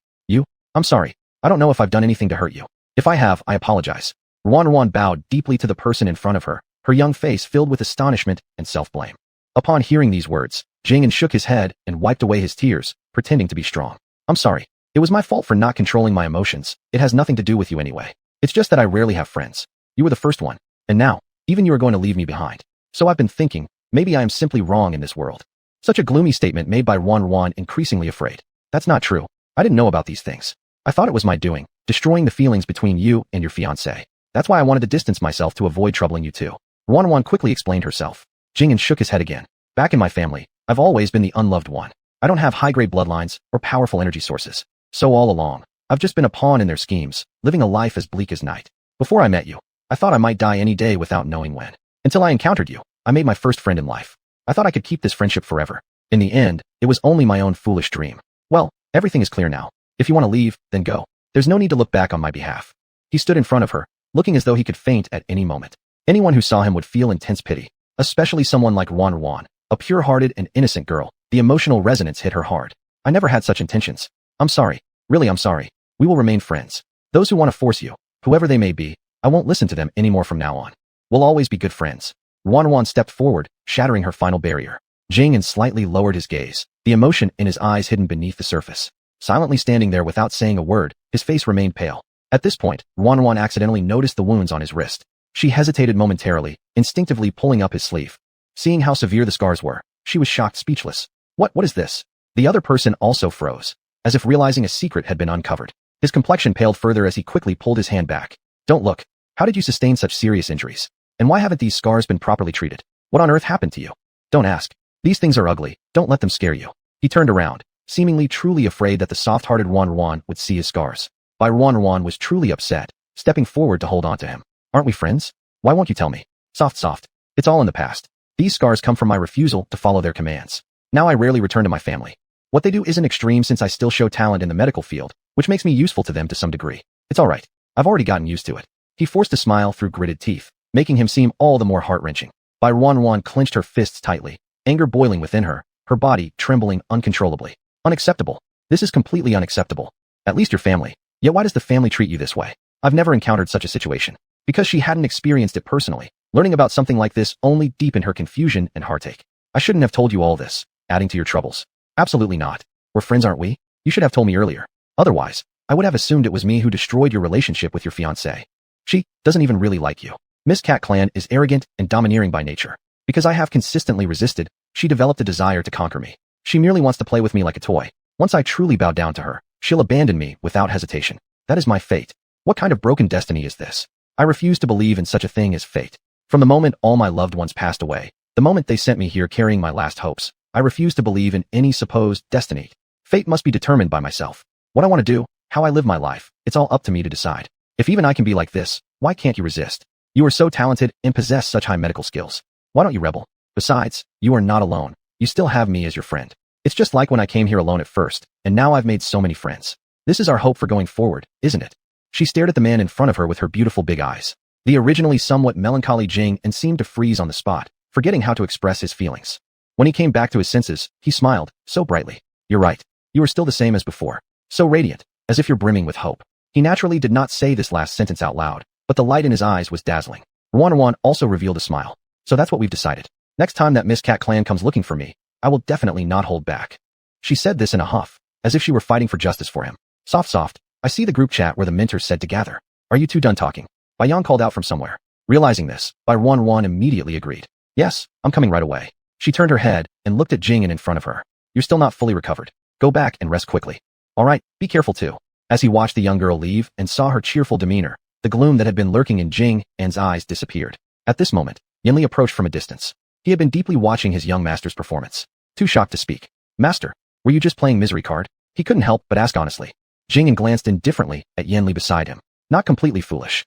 I'm sorry. I don't know if I've done anything to hurt you. If I have, I apologize. Ruanruan bowed deeply to the person in front of her, her young face filled with astonishment and self-blame. Upon hearing these words, Jing En shook his head and wiped away his tears, pretending to be strong. I'm sorry. It was my fault for not controlling my emotions. It has nothing to do with you anyway. It's just that I rarely have friends. You were the first one. And now, even you are going to leave me behind. So I've been thinking, maybe I am simply wrong in this world. Such a gloomy statement made by Ruanruan increasingly afraid. That's not true. I didn't know about these things. I thought it was my doing, destroying the feelings between you and your fiancé. That's why I wanted to distance myself to avoid troubling you too. Ruanruan quickly explained herself. Jing En shook his head again. Back in my family, I've always been the unloved one. I don't have high-grade bloodlines or powerful energy sources. So all along, I've just been a pawn in their schemes, living a life as bleak as night. Before I met you, I thought I might die any day without knowing when. Until I encountered you, I made my first friend in life. I thought I could keep this friendship forever. In the end, it was only my own foolish dream. Well, everything is clear now. If you want to leave, then go. There's no need to look back on my behalf. He stood in front of her, looking as though he could faint at any moment. Anyone who saw him would feel intense pity, especially someone like Ruanruan, a pure-hearted and innocent girl. The emotional resonance hit her hard. I never had such intentions. I'm sorry. Really, I'm sorry. We will remain friends. Those who want to force you, whoever they may be, I won't listen to them anymore from now on. We'll always be good friends. Ruanruan stepped forward, shattering her final barrier. Jing En slightly lowered his gaze, the emotion in his eyes hidden beneath the surface. Silently standing there without saying a word, his face remained pale. At this point, Ruanruan accidentally noticed the wounds on his wrist. She hesitated momentarily, instinctively pulling up his sleeve. Seeing how severe the scars were, she was shocked speechless. What is this? The other person also froze, as if realizing a secret had been uncovered. His complexion paled further as he quickly pulled his hand back. Don't look. How did you sustain such serious injuries? And why haven't these scars been properly treated? What on earth happened to you? Don't ask. These things are ugly. Don't let them scare you. He turned around, seemingly truly afraid that the soft-hearted Ruanruan would see his scars. Ruanruan was truly upset, stepping forward to hold on to him. Aren't we friends? Why won't you tell me? Soft. It's all in the past. These scars come from my refusal to follow their commands. Now I rarely return to my family. What they do isn't extreme since I still show talent in the medical field, which makes me useful to them to some degree. It's all right. I've already gotten used to it. He forced a smile through gritted teeth, making him seem all the more heart-wrenching. Ruanruan clenched her fists tightly, anger boiling within her, her body trembling uncontrollably. Unacceptable. This is completely unacceptable. At least your family. Yet why does the family treat you this way? I've never encountered such a situation. Because she hadn't experienced it personally. Learning about something like this only deepened her confusion and heartache. I shouldn't have told you all this, adding to your troubles. Absolutely not. We're friends, aren't we? You should have told me earlier. Otherwise, I would have assumed it was me who destroyed your relationship with your fiancé. She doesn't even really like you. Miss Cat Clan is arrogant and domineering by nature. Because I have consistently resisted, she developed a desire to conquer me. She merely wants to play with me like a toy. Once I truly bow down to her, she'll abandon me without hesitation. That is my fate. What kind of broken destiny is this? I refuse to believe in such a thing as fate. From the moment all my loved ones passed away, the moment they sent me here carrying my last hopes, I refuse to believe in any supposed destiny. Fate must be determined by myself. What I want to do, how I live my life, it's all up to me to decide. If even I can be like this, why can't you resist? You are so talented and possess such high medical skills. Why don't you rebel? Besides, you are not alone. You still have me as your friend. It's just like when I came here alone at first, and now I've made so many friends. This is our hope for going forward, isn't it? She stared at the man in front of her with her beautiful big eyes. The originally somewhat melancholy Jing En seemed to freeze on the spot, forgetting how to express his feelings. When he came back to his senses, he smiled, so brightly. You're right. You are still the same as before. So radiant, as if you're brimming with hope. He naturally did not say this last sentence out loud, but the light in his eyes was dazzling. Ruanruan also revealed a smile. So that's what we've decided. Next time that Miss Cat Clan comes looking for me, I will definitely not hold back. She said this in a huff, as if she were fighting for justice for him. Soft. I see the group chat where the mentors said to gather. Are you two done talking? Yang called out from somewhere. Realizing this, Ruanruan immediately agreed. Yes, I'm coming right away. She turned her head and looked at Jing in front of her. You're still not fully recovered. Go back and rest quickly. All right, be careful too. As he watched the young girl leave and saw her cheerful demeanor, the gloom that had been lurking in Jing An's eyes disappeared. At this moment, Yanli approached from a distance. He had been deeply watching his young master's performance. Too shocked to speak. Master, were you just playing misery card? He couldn't help but ask honestly. Jing An glanced indifferently at Yanli beside him. Not completely foolish.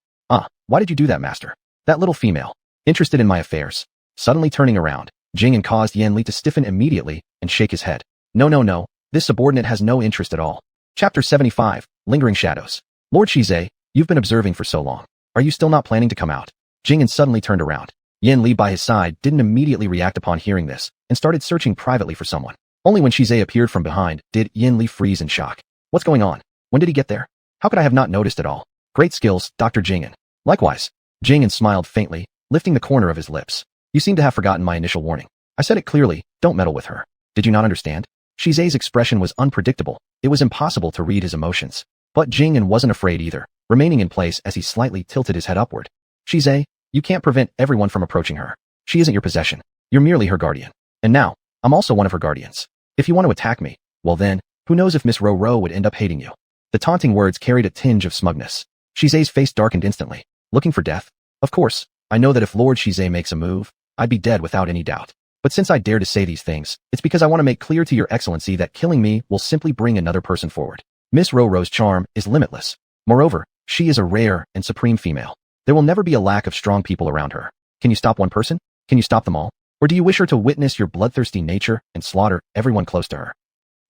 Why did you do that, master? That little female. Interested in my affairs. Suddenly turning around, Jing An caused Yanli to stiffen immediately and shake his head. No. This subordinate has no interest at all. Chapter 75, Lingering Shadows. Lord Shizai, you've been observing for so long. Are you still not planning to come out? Jing An suddenly turned around. Yan Li by his side didn't immediately react upon hearing this and started searching privately for someone. Only when Shizai appeared from behind did Yan Li freeze in shock. What's going on? When did he get there? How could I have not noticed at all? Great skills, Dr. Jing An. Likewise. Jing An smiled faintly, lifting the corner of his lips. You seem to have forgotten my initial warning. I said it clearly, don't meddle with her. Did you not understand? Shizai's expression was unpredictable. It was impossible to read his emotions. But Jing An wasn't afraid either, remaining in place as he slightly tilted his head upward. Shizai, you can't prevent everyone from approaching her. She isn't your possession. You're merely her guardian. And now, I'm also one of her guardians. If you want to attack me, well then, who knows if Miss Ro would end up hating you. The taunting words carried a tinge of smugness. Shizai's face darkened instantly. Looking for death? Of course, I know that if Lord Shizai makes a move, I'd be dead without any doubt. But since I dare to say these things, it's because I want to make clear to your excellency that killing me will simply bring another person forward. Miss Ro's charm is limitless. Moreover, she is a rare and supreme female. There will never be a lack of strong people around her. Can you stop one person? Can you stop them all? Or do you wish her to witness your bloodthirsty nature and slaughter everyone close to her?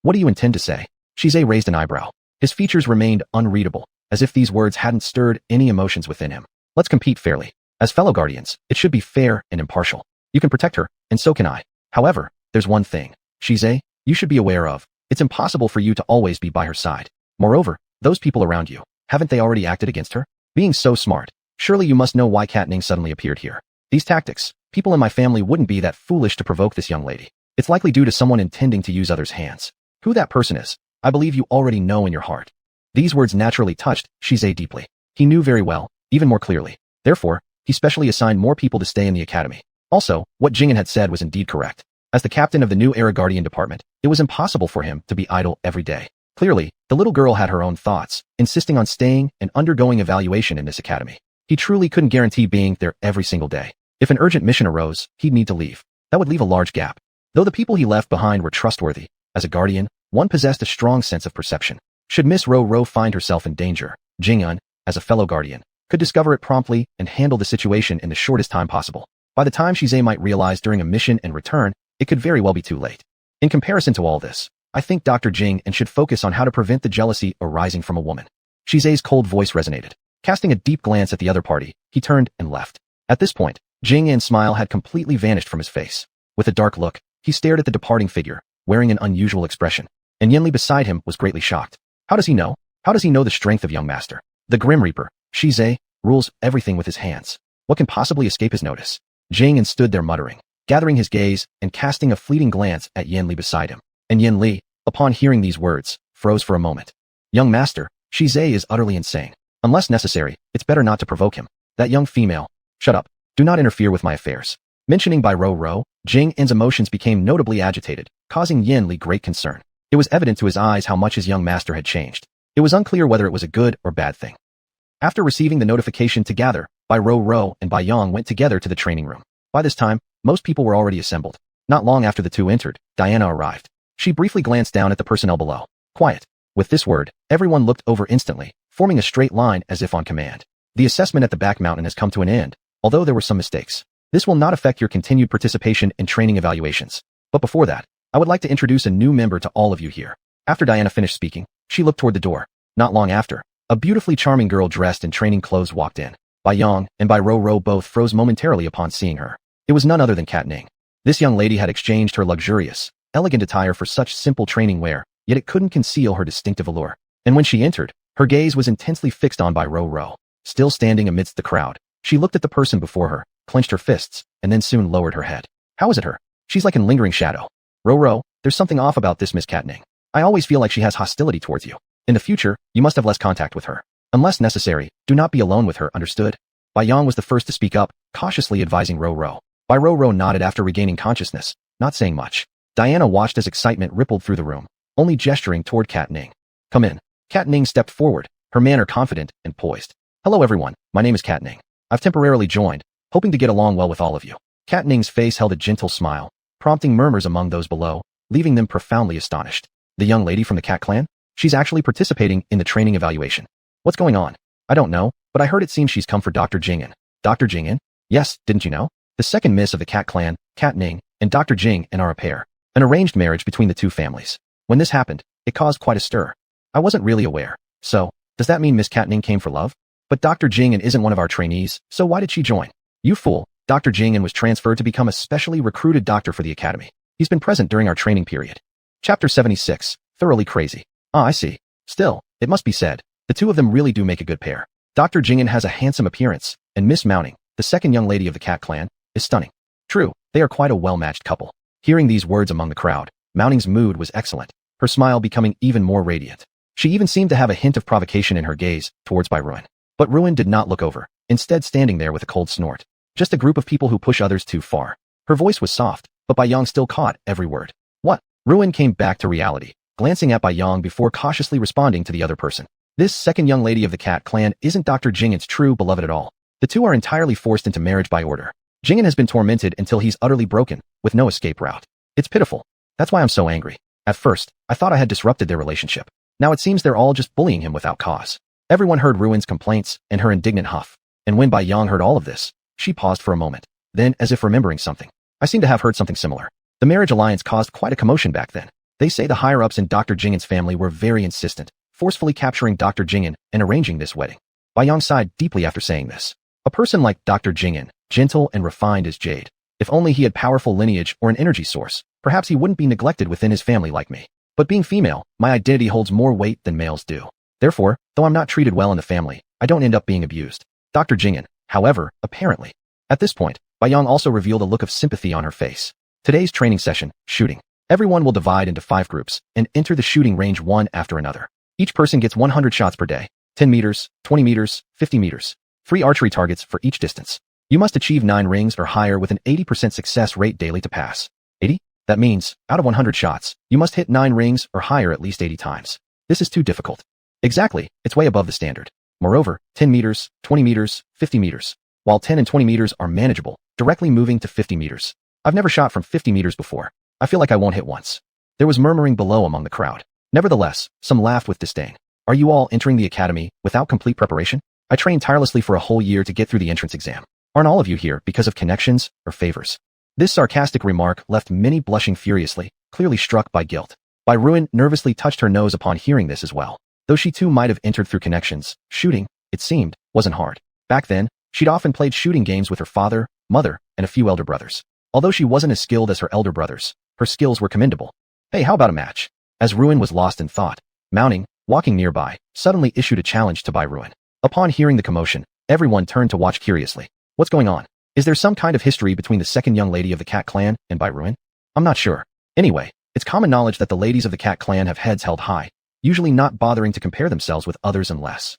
What do you intend to say? Shizai raised an eyebrow. His features remained unreadable, as if these words hadn't stirred any emotions within him. Let's compete fairly. As fellow guardians, it should be fair and impartial. You can protect her, and so can I. However, there's one thing, Shizai, you should be aware of. It's impossible for you to always be by her side. Moreover, those people around you, haven't they already acted against her? Being so smart, surely you must know why Cat Ning suddenly appeared here. These tactics, people in my family wouldn't be that foolish to provoke this young lady. It's likely due to someone intending to use others' hands. Who that person is, I believe you already know in your heart. These words naturally touched Shizai deeply. He knew very well, even more clearly. Therefore, he specially assigned more people to stay in the academy. Also, what Jing An had said was indeed correct. As the captain of the new Era Guardian department, it was impossible for him to be idle every day. Clearly, the little girl had her own thoughts, insisting on staying and undergoing evaluation in this academy. He truly couldn't guarantee being there every single day. If an urgent mission arose, he'd need to leave. That would leave a large gap. Though the people he left behind were trustworthy, as a guardian, one possessed a strong sense of perception. Should Miss Ro find herself in danger, Jing An, as a fellow guardian, could discover it promptly and handle the situation in the shortest time possible. By the time Shizai might realize during a mission and return, it could very well be too late. In comparison to all this, I think Dr. Jing An should focus on how to prevent the jealousy arising from a woman. Shizai's cold voice resonated. Casting a deep glance at the other party, he turned and left. At this point, Jing An's smile had completely vanished from his face. With a dark look, he stared at the departing figure, wearing an unusual expression. And Yanli beside him was greatly shocked. How does he know? How does he know the strength of young master? The Grim Reaper, Shizai, rules everything with his hands. What can possibly escape his notice? Jing An stood there muttering, gathering his gaze and casting a fleeting glance at Yanli beside him. And Yanli, upon hearing these words, froze for a moment. Young master, Shizai is utterly insane. Unless necessary, it's better not to provoke him. That young female. Shut up. Do not interfere with my affairs. Mentioning by Ro, Jing An's emotions became notably agitated, causing Yanli great concern. It was evident to his eyes how much his young master had changed. It was unclear whether it was a good or bad thing. After receiving the notification to gather, Bai Ro and Bai Yang went together to the training room. By this time, most people were already assembled. Not long after the two entered, Diana arrived. She briefly glanced down at the personnel below. Quiet. With this word, everyone looked over instantly, forming a straight line as if on command. The assessment at the back mountain has come to an end, although there were some mistakes. This will not affect your continued participation in training evaluations. But before that, I would like to introduce a new member to all of you here. After Diana finished speaking, she looked toward the door. Not long after, a beautifully charming girl dressed in training clothes walked in. Bai Yang and Bai Ro both froze momentarily upon seeing her. It was none other than Cat Ning. This young lady had exchanged her luxurious, elegant attire for such simple training wear, yet it couldn't conceal her distinctive allure. And when she entered, her gaze was intensely fixed on Bai Ro. Still standing amidst the crowd, she looked at the person before her, clenched her fists, and then soon lowered her head. How is it her? She's like a lingering shadow. Ro, there's something off about this Miss Cat Ning. I always feel like she has hostility towards you. In the future, you must have less contact with her. Unless necessary, do not be alone with her, understood? Bai Yang was the first to speak up, cautiously advising Ro. Bai Roro nodded after regaining consciousness, not saying much. Diana watched as excitement rippled through the room, only gesturing toward Kat Ning. Come in. Kat Ning stepped forward, her manner confident and poised. Hello everyone, my name is Kat Ning. I've temporarily joined, hoping to get along well with all of you. Kat Ning's face held a gentle smile, prompting murmurs among those below, leaving them profoundly astonished. The young lady from the Cat clan? She's actually participating in the training evaluation. What's going on? I don't know, but I heard it seems she's come for Dr. Jing'an. Dr. Jing'an? Yes, didn't you know? The second miss of the Cat clan, Kat Ning, and Dr. Jing'an are a pair. An arranged marriage between the two families. When this happened, it caused quite a stir. I wasn't really aware. So, does that mean Miss Kat Ning came for love? But Dr. Jing'an isn't one of our trainees, so why did she join? You fool. Dr. Jing'an was transferred to become a specially recruited doctor for the academy. He's been present during our training period. Chapter 76. Thoroughly crazy. Ah, I see. Still, it must be said, the two of them really do make a good pair. Dr. Jing'an has a handsome appearance, and Miss Mounting, the second young lady of the Cat clan, is stunning. True, they are quite a well-matched couple. Hearing these words among the crowd, Mounting's mood was excellent, her smile becoming even more radiant. She even seemed to have a hint of provocation in her gaze towards Bai Ruin. But Ruin did not look over, instead standing there with a cold snort. Just a group of people who push others too far. Her voice was soft, but Bai Yang still caught every word. What? Ruin came back to reality, glancing at Bai Yang before cautiously responding to the other person. This second young lady of the Cat clan isn't Dr. Jing'an's true beloved at all. The two are entirely forced into marriage by order. Jing'an has been tormented until he's utterly broken, with no escape route. It's pitiful. That's why I'm so angry. At first, I thought I had disrupted their relationship. Now it seems they're all just bullying him without cause. Everyone heard Ruin's complaints and her indignant huff. And when Bai Yang heard all of this, she paused for a moment. Then, as if remembering something, I seem to have heard something similar. The marriage alliance caused quite a commotion back then. They say the higher-ups in Dr. Jing'an's family were very insistent, forcefully capturing Dr. Jing'an and arranging this wedding. Bai Yang sighed deeply after saying this. A person like Dr. Jing'an, gentle and refined as jade. If only he had powerful lineage or an energy source, perhaps he wouldn't be neglected within his family like me. But being female, my identity holds more weight than males do. Therefore, though I'm not treated well in the family, I don't end up being abused. Dr. Jing'an, however, apparently. At this point, Bai Yang also revealed a look of sympathy on her face. Today's training session, shooting. Everyone will divide into 5 groups and enter the shooting range one after another. Each person gets 100 shots per day, 10 meters, 20 meters, 50 meters. 3 archery targets for each distance. You must achieve 9 rings or higher with an 80% success rate daily to pass. 80? That means, out of 100 shots, you must hit 9 rings or higher at least 80 times. This is too difficult. Exactly, it's way above the standard. Moreover, 10 meters, 20 meters, 50 meters. While 10 and 20 meters are manageable, directly moving to 50 meters. I've never shot from 50 meters before. I feel like I won't hit once. There was murmuring below among the crowd. Nevertheless, some laughed with disdain. Are you all entering the academy without complete preparation? I trained tirelessly for a whole year to get through the entrance exam. Aren't all of you here because of connections or favors? This sarcastic remark left many blushing furiously, clearly struck by guilt. Bai Ruin nervously touched her nose upon hearing this as well. Though she too might have entered through connections, shooting, it seemed, wasn't hard. Back then, she'd often played shooting games with her father, mother, and a few elder brothers. Although she wasn't as skilled as her elder brothers, her skills were commendable. Hey, how about a match? As Ruin was lost in thought, Mounting, walking nearby, suddenly issued a challenge to Bai Ruin. Upon hearing the commotion, everyone turned to watch curiously. What's going on? Is there some kind of history between the second young lady of the Cat clan and Bai Ruin? I'm not sure. Anyway, it's common knowledge that the ladies of the Cat clan have heads held high, usually not bothering to compare themselves with others unless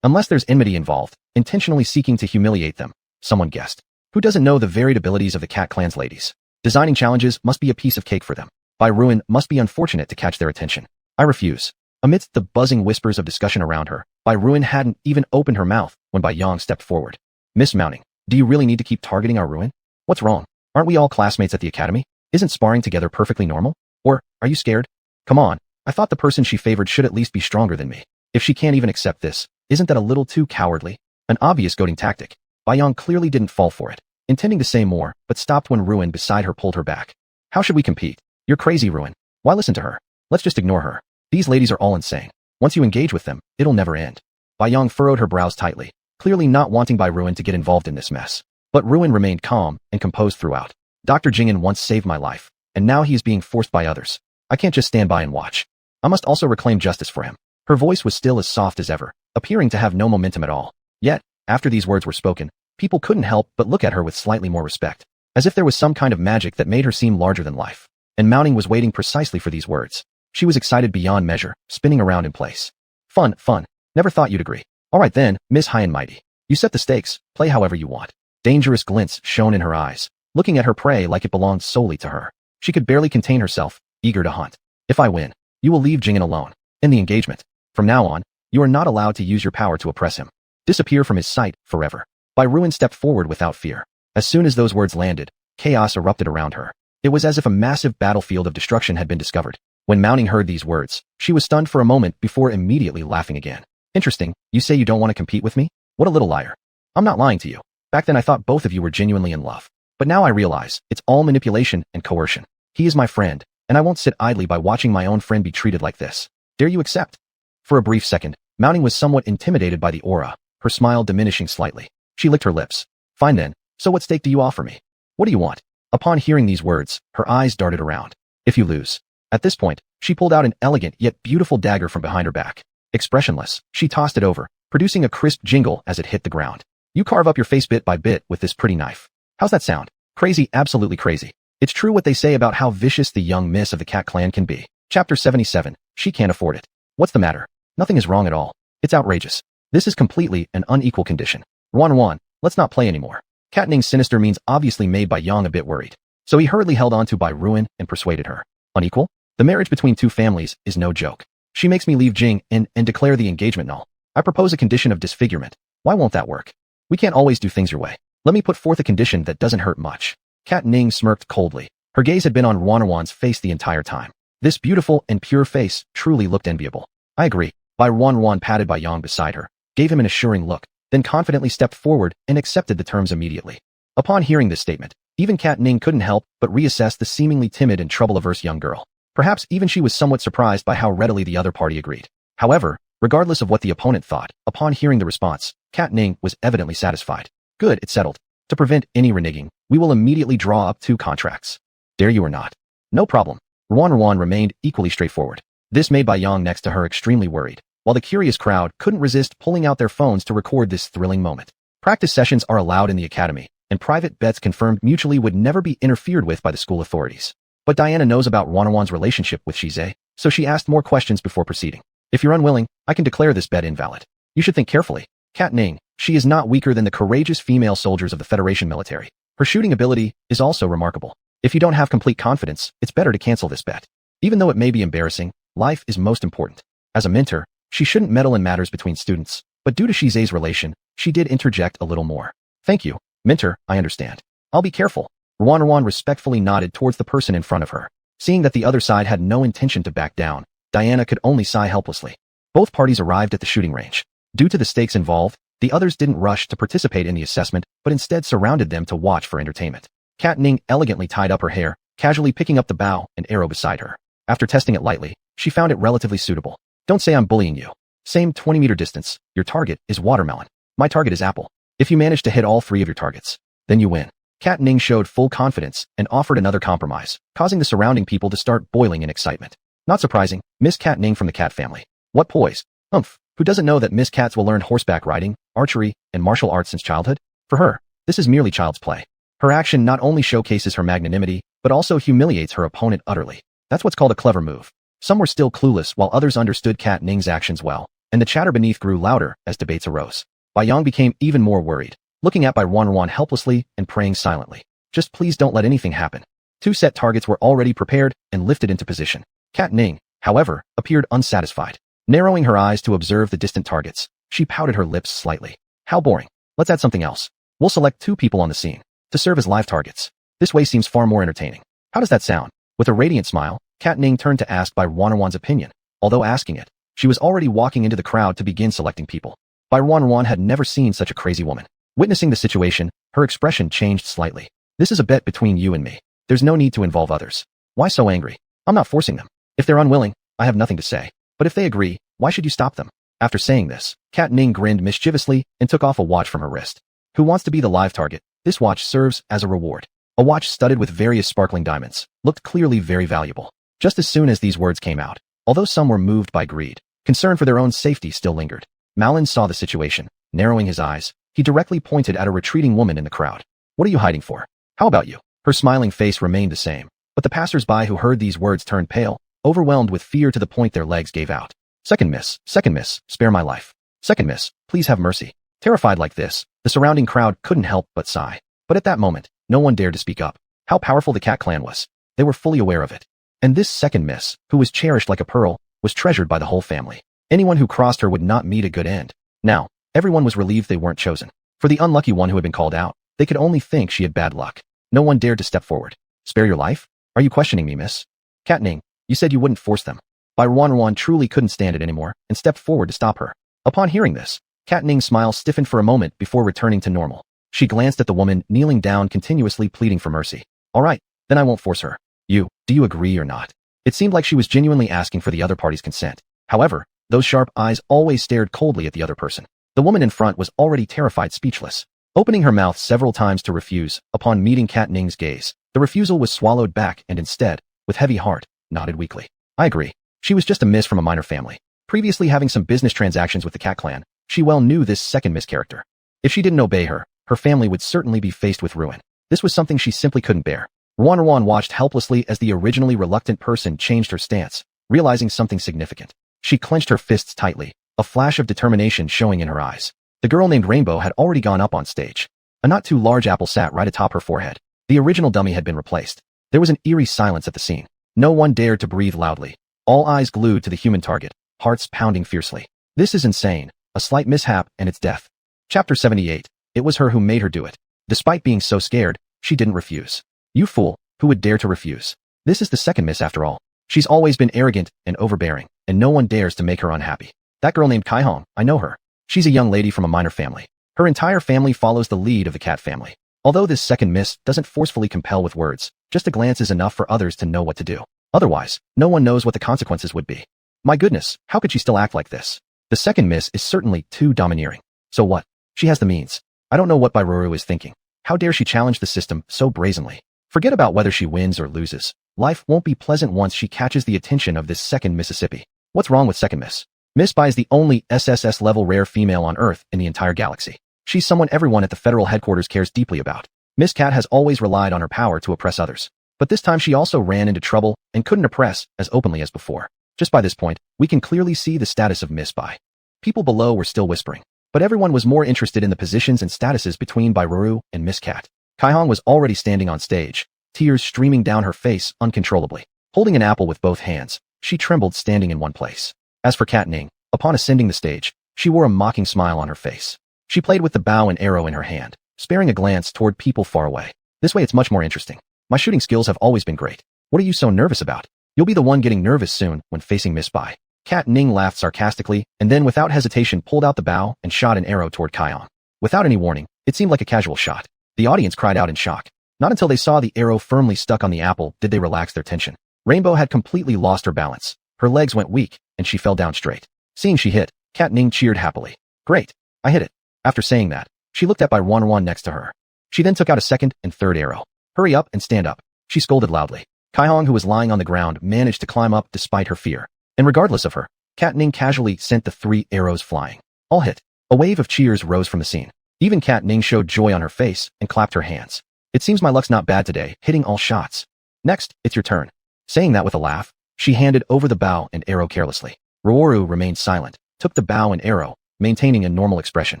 there's enmity involved, intentionally seeking to humiliate them, someone guessed. Who doesn't know the varied abilities of the Cat clan's ladies? Designing challenges must be a piece of cake for them. Bai Ruin must be unfortunate to catch their attention. I refuse. Amidst the buzzing whispers of discussion around her, Bai Ruin hadn't even opened her mouth when Bai Yang stepped forward. Miss Mounting, do you really need to keep targeting our Ruin? What's wrong? Aren't we all classmates at the academy? Isn't sparring together perfectly normal? Or, are you scared? Come on, I thought the person she favored should at least be stronger than me. If she can't even accept this, isn't that a little too cowardly? An obvious goading tactic. Bai Yang clearly didn't fall for it, intending to say more, but stopped when Ruin beside her pulled her back. How should we compete? You're crazy, Ruin. Why listen to her? Let's just ignore her. These ladies are all insane. Once you engage with them, it'll never end. Bai Yang furrowed her brows tightly, clearly not wanting Bai Ruin to get involved in this mess. But Ruin remained calm and composed throughout. Dr. Jing'an once saved my life, and now he is being forced by others. I can't just stand by and watch. I must also reclaim justice for him. Her voice was still as soft as ever, appearing to have no momentum at all. Yet, after these words were spoken, people couldn't help but look at her with slightly more respect, as if there was some kind of magic that made her seem larger than life. And Mounting was waiting precisely for these words. She was excited beyond measure, spinning around in place. Fun, fun. Never thought you'd agree. All right then, Miss High and Mighty. You set the stakes, play however you want. Dangerous glints shone in her eyes, looking at her prey like it belonged solely to her. She could barely contain herself, eager to hunt. If I win, you will leave Jing'an alone. In the engagement. From now on, you are not allowed to use your power to oppress him. Disappear from his sight forever. Bai Ruan stepped forward without fear. As soon as those words landed, chaos erupted around her. It was as if a massive battlefield of destruction had been discovered. When Mounting heard these words, she was stunned for a moment before immediately laughing again. Interesting, you say you don't want to compete with me? What a little liar. I'm not lying to you. Back then I thought both of you were genuinely in love. But now I realize, it's all manipulation and coercion. He is my friend, and I won't sit idly by watching my own friend be treated like this. Dare you accept? For a brief second, Mounting was somewhat intimidated by the aura, her smile diminishing slightly. She licked her lips. Fine then, so what stake do you offer me? What do you want? Upon hearing these words, her eyes darted around. If you lose. At this point, she pulled out an elegant yet beautiful dagger from behind her back. Expressionless, she tossed it over, producing a crisp jingle as it hit the ground. You carve up your face bit by bit with this pretty knife. How's that sound? Crazy, absolutely crazy. It's true what they say about how vicious the young miss of the cat clan can be. Chapter 77. She can't afford it. What's the matter? Nothing is wrong at all. It's outrageous. This is completely an unequal condition. Ruan, let's not play anymore. Cat Ning's sinister means obviously made Bai Yang a bit worried. So he hurriedly held on to Bai Ruan and persuaded her. Unequal? The marriage between two families is no joke. She makes me leave Jing and declare the engagement null. I propose a condition of disfigurement. Why won't that work? We can't always do things your way. Let me put forth a condition that doesn't hurt much. Cat Ning smirked coldly. Her gaze had been on Ruan's face the entire time. This beautiful and pure face truly looked enviable. I agree. Bai Ruan patted Bai Yang beside her, gave him an assuring look, then confidently stepped forward and accepted the terms immediately. Upon hearing this statement, even Cat Ning couldn't help but reassess the seemingly timid and trouble-averse young girl. Perhaps even she was somewhat surprised by how readily the other party agreed. However, regardless of what the opponent thought, upon hearing the response, Cat Ning was evidently satisfied. Good, it's settled. To prevent any reneging, we will immediately draw up 2 contracts. Dare you or not? No problem. Ruan remained equally straightforward. This made Bai Yang next to her extremely worried, while the curious crowd couldn't resist pulling out their phones to record this thrilling moment. Practice sessions are allowed in the academy, and private bets confirmed mutually would never be interfered with by the school authorities. But Diana knows about Ruan's relationship with Shize, so she asked more questions before proceeding. If you're unwilling, I can declare this bet invalid. You should think carefully. Cat Ning, she is not weaker than the courageous female soldiers of the Federation military. Her shooting ability is also remarkable. If you don't have complete confidence, it's better to cancel this bet. Even though it may be embarrassing, life is most important. As a mentor, she shouldn't meddle in matters between students, but due to Shize's relation, she did interject a little more. Thank you, mentor, I understand. I'll be careful. Ruan respectfully nodded towards the person in front of her. Seeing that the other side had no intention to back down, Diana could only sigh helplessly. Both parties arrived at the shooting range. Due to the stakes involved, the others didn't rush to participate in the assessment, but instead surrounded them to watch for entertainment. Cat Ning elegantly tied up her hair, casually picking up the bow and arrow beside her. After testing it lightly, she found it relatively suitable. Don't say I'm bullying you. Same 20-meter distance. Your target is watermelon. My target is apple. If you manage to hit all 3 of your targets, then you win. Cat Ning showed full confidence and offered another compromise, causing the surrounding people to start boiling in excitement. Not surprising, Miss Cat Ning from the cat family. What poise. Who doesn't know that Miss Cats will learn horseback riding, archery, and martial arts since childhood? For her, this is merely child's play. Her action not only showcases her magnanimity, but also humiliates her opponent utterly. That's what's called a clever move. Some were still clueless while others understood Cat Ning's actions well, and the chatter beneath grew louder as debates arose. Bai Yang became even more worried, looking at Bai Ruan helplessly and praying silently. Just please don't let anything happen. 2 set targets were already prepared and lifted into position. Cat Ning, however, appeared unsatisfied. Narrowing her eyes to observe the distant targets, she pouted her lips slightly. How boring. Let's add something else. We'll select 2 people on the scene to serve as live targets. This way seems far more entertaining. How does that sound? With a radiant smile, Cat Ning turned to ask Bai Ruan's opinion. Although asking it, she was already walking into the crowd to begin selecting people. Bai Ruan had never seen such a crazy woman. Witnessing the situation, her expression changed slightly. This is a bet between you and me. There's no need to involve others. Why so angry? I'm not forcing them. If they're unwilling, I have nothing to say. But if they agree, why should you stop them? After saying this, Cat Ning grinned mischievously and took off a watch from her wrist. Who wants to be the live target? This watch serves as a reward. A watch studded with various sparkling diamonds, looked clearly very valuable. Just as soon as these words came out, although some were moved by greed, concern for their own safety still lingered. Malin saw the situation. Narrowing his eyes, he directly pointed at a retreating woman in the crowd. What are you hiding for? How about you? Her smiling face remained the same, but the passers-by who heard these words turned pale, overwhelmed with fear to the point their legs gave out. Second miss, spare my life. Second miss, please have mercy. Terrified like this, the surrounding crowd couldn't help but sigh. But at that moment, no one dared to speak up. How powerful the cat clan was. They were fully aware of it. And this second miss, who was cherished like a pearl, was treasured by the whole family. Anyone who crossed her would not meet a good end. Now, everyone was relieved they weren't chosen. For the unlucky one who had been called out, they could only think she had bad luck. No one dared to step forward. Spare your life? Are you questioning me, miss? Cat Ning, you said you wouldn't force them. Bai Ruan truly couldn't stand it anymore and stepped forward to stop her. Upon hearing this, Cat Ning's smile stiffened for a moment before returning to normal. She glanced at the woman kneeling down, continuously pleading for mercy. All right, then I won't force her. Do you agree or not? It seemed like she was genuinely asking for the other party's consent. However, those sharp eyes always stared coldly at the other person. The woman in front was already terrified, speechless. Opening her mouth several times to refuse, upon meeting Cat Ning's gaze, the refusal was swallowed back and instead, with heavy heart, nodded weakly. I agree. She was just a miss from a minor family. Previously having some business transactions with the cat clan, she well knew this second miss character. If she didn't obey her, her family would certainly be faced with ruin. This was something she simply couldn't bear. Ruan watched helplessly as the originally reluctant person changed her stance, realizing something significant. She clenched her fists tightly, a flash of determination showing in her eyes. The girl named Rainbow had already gone up on stage. A not too large apple sat right atop her forehead. The original dummy had been replaced. There was an eerie silence at the scene. No one dared to breathe loudly. All eyes glued to the human target, hearts pounding fiercely. This is insane. A slight mishap and it's death. Chapter 78. It was her who made her do it. Despite being so scared, she didn't refuse. You fool, who would dare to refuse? This is the second miss after all. She's always been arrogant and overbearing, and no one dares to make her unhappy. That girl named Kai Hong, I know her. She's a young lady from a minor family. Her entire family follows the lead of the cat family. Although this second miss doesn't forcefully compel with words, just a glance is enough for others to know what to do. Otherwise, no one knows what the consequences would be. My goodness, how could she still act like this? The second miss is certainly too domineering. So what? She has the means. I don't know what Bai Ruru is thinking. How dare she challenge the system so brazenly? Forget about whether she wins or loses. Life won't be pleasant once she catches the attention of this second Mississippi. What's wrong with second miss? Miss Bai is the only SSS-level rare female on Earth in the entire galaxy. She's someone everyone at the federal headquarters cares deeply about. Miss Cat has always relied on her power to oppress others. But this time she also ran into trouble and couldn't oppress as openly as before. Just by this point, we can clearly see the status of Miss Bai. People below were still whispering, but everyone was more interested in the positions and statuses between Bai Ruru and Miss Cat. Kai Hong was already standing on stage, tears streaming down her face uncontrollably. Holding an apple with both hands, she trembled standing in one place. As for Cat Ning, upon ascending the stage, she wore a mocking smile on her face. She played with the bow and arrow in her hand, sparing a glance toward people far away. This way it's much more interesting. My shooting skills have always been great. What are you so nervous about? You'll be the one getting nervous soon when facing Miss Bai. Cat Ning laughed sarcastically and then without hesitation pulled out the bow and shot an arrow toward Kai Hong. Without any warning, it seemed like a casual shot. The audience cried out in shock. Not until they saw the arrow firmly stuck on the apple did they relax their tension. Rainbow had completely lost her balance. Her legs went weak, and she fell down straight. Seeing she hit, Cat Ning cheered happily. Great, I hit it. After saying that, she looked at Bai Ruan next to her. She then took out a second and third arrow. Hurry up and stand up, she scolded loudly. Kai Hong, who was lying on the ground, managed to climb up despite her fear. And regardless of her, Cat Ning casually sent the 3 arrows flying. All hit. A wave of cheers rose from the scene. Even Cat Ning showed joy on her face and clapped her hands. It seems my luck's not bad today, hitting all shots. Next, it's your turn. Saying that with a laugh, she handed over the bow and arrow carelessly. Ruoru remained silent, took the bow and arrow, maintaining a normal expression.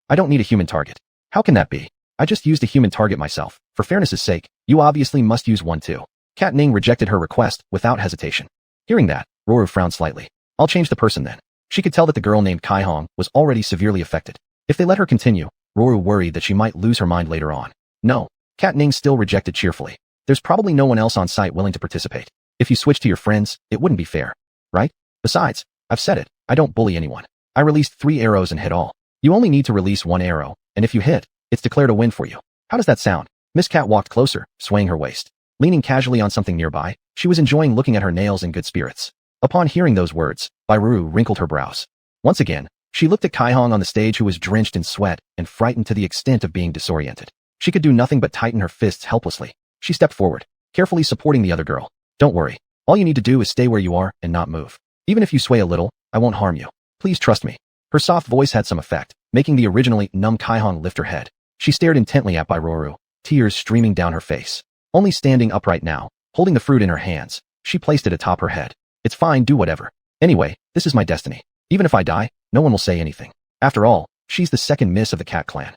I don't need a human target. How can that be? I just used a human target myself. For fairness' sake, you obviously must use one too. Cat Ning rejected her request without hesitation. Hearing that, Ruoru frowned slightly. I'll change the person then. She could tell that the girl named Kai Hong was already severely affected. If they let her continue, Ruoru worried that she might lose her mind later on. No. Cat Ning still rejected cheerfully. There's probably no one else on site willing to participate. If you switch to your friends, it wouldn't be fair. Right? Besides, I've said it, I don't bully anyone. I released 3 arrows and hit all. You only need to release 1 arrow, and if you hit, it's declared a win for you. How does that sound? Miss Cat walked closer, swaying her waist. Leaning casually on something nearby, she was enjoying looking at her nails in good spirits. Upon hearing those words, Bai Ruru wrinkled her brows. Once again, she looked at Kai Hong on the stage, who was drenched in sweat and frightened to the extent of being disoriented. She could do nothing but tighten her fists helplessly. She stepped forward, carefully supporting the other girl. Don't worry. All you need to do is stay where you are and not move. Even if you sway a little, I won't harm you. Please trust me. Her soft voice had some effect, making the originally numb Kai Hong lift her head. She stared intently at Bai Ruru, tears streaming down her face. Only standing upright now, holding the fruit in her hands, she placed it atop her head. It's fine, do whatever. Anyway, this is my destiny. Even if I die, no one will say anything. After all, she's the second miss of the cat clan.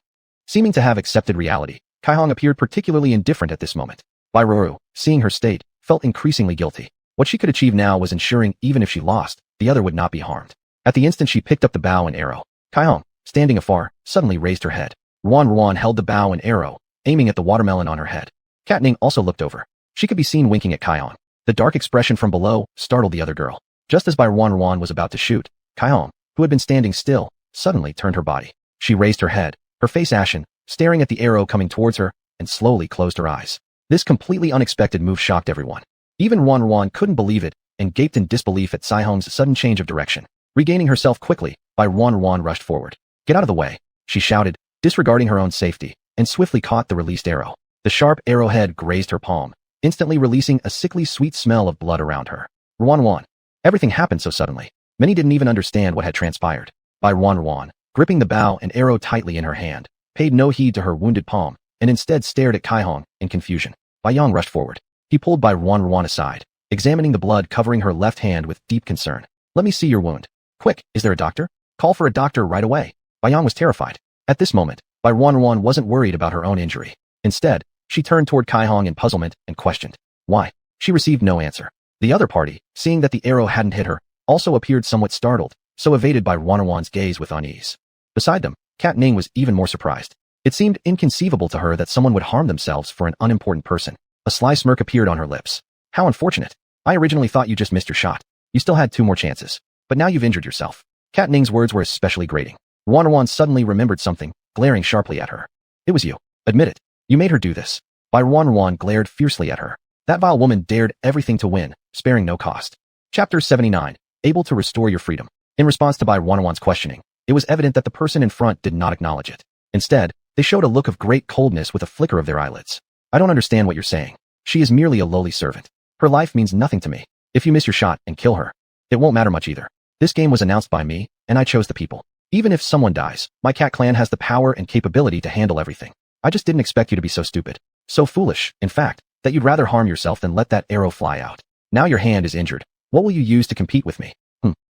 Seeming to have accepted reality, Kaihong appeared particularly indifferent at this moment. Bairoru, seeing her state, felt increasingly guilty. What she could achieve now was ensuring even if she lost, the other would not be harmed. At the instant she picked up the bow and arrow. Kaihong, standing afar, suddenly raised her head. Ruan held the bow and arrow, aiming at the watermelon on her head. Cat Ning also looked over. She could be seen winking at Kaihong. The dark expression from below startled the other girl. Just as Ruan was about to shoot, Kaihong, who had been standing still, suddenly turned her body. She raised her head, her face ashen, staring at the arrow coming towards her, and slowly closed her eyes. This completely unexpected move shocked everyone. Even Ruan couldn't believe it and gaped in disbelief at Kaihong's sudden change of direction. Regaining herself quickly, Ruan rushed forward. "Get out of the way," she shouted, disregarding her own safety, and swiftly caught the released arrow. The sharp arrowhead grazed her palm, instantly releasing a sickly sweet smell of blood around her. Ruan. Everything happened so suddenly. Many didn't even understand what had transpired. Ruan, gripping the bow and arrow tightly in her hand, paid no heed to her wounded palm, and instead stared at Kaihong in confusion. Yang rushed forward. He pulled Ruan aside, examining the blood covering her left hand with deep concern. "Let me see your wound. Quick, is there a doctor? Call for a doctor right away." Yang was terrified. At this moment, Ruan wasn't worried about her own injury. Instead, she turned toward Kaihong in puzzlement and questioned. Why? She received no answer. The other party, seeing that the arrow hadn't hit her, also appeared somewhat startled, so evaded Ruan's gaze with unease. Beside them, Cat Ning was even more surprised. It seemed inconceivable to her that someone would harm themselves for an unimportant person. A sly smirk appeared on her lips. "How unfortunate. I originally thought you just missed your shot. You still had 2 more chances. But now you've injured yourself." Cat Ning's words were especially grating. Ruan suddenly remembered something, glaring sharply at her. "It was you. Admit it. You made her do this." Ruan glared fiercely at her. That vile woman dared everything to win, sparing no cost. Chapter 79. Able to restore your freedom. In response to Ruan's questioning, it was evident that the person in front did not acknowledge it. Instead, they showed a look of great coldness with a flicker of their eyelids. "I don't understand what you're saying. She is merely a lowly servant. Her life means nothing to me. If you miss your shot and kill her, it won't matter much either. This game was announced by me, and I chose the people. Even if someone dies, my cat clan has the power and capability to handle everything. I just didn't expect you to be so stupid. So foolish, in fact, that you'd rather harm yourself than let that arrow fly out. Now your hand is injured. What will you use to compete with me?"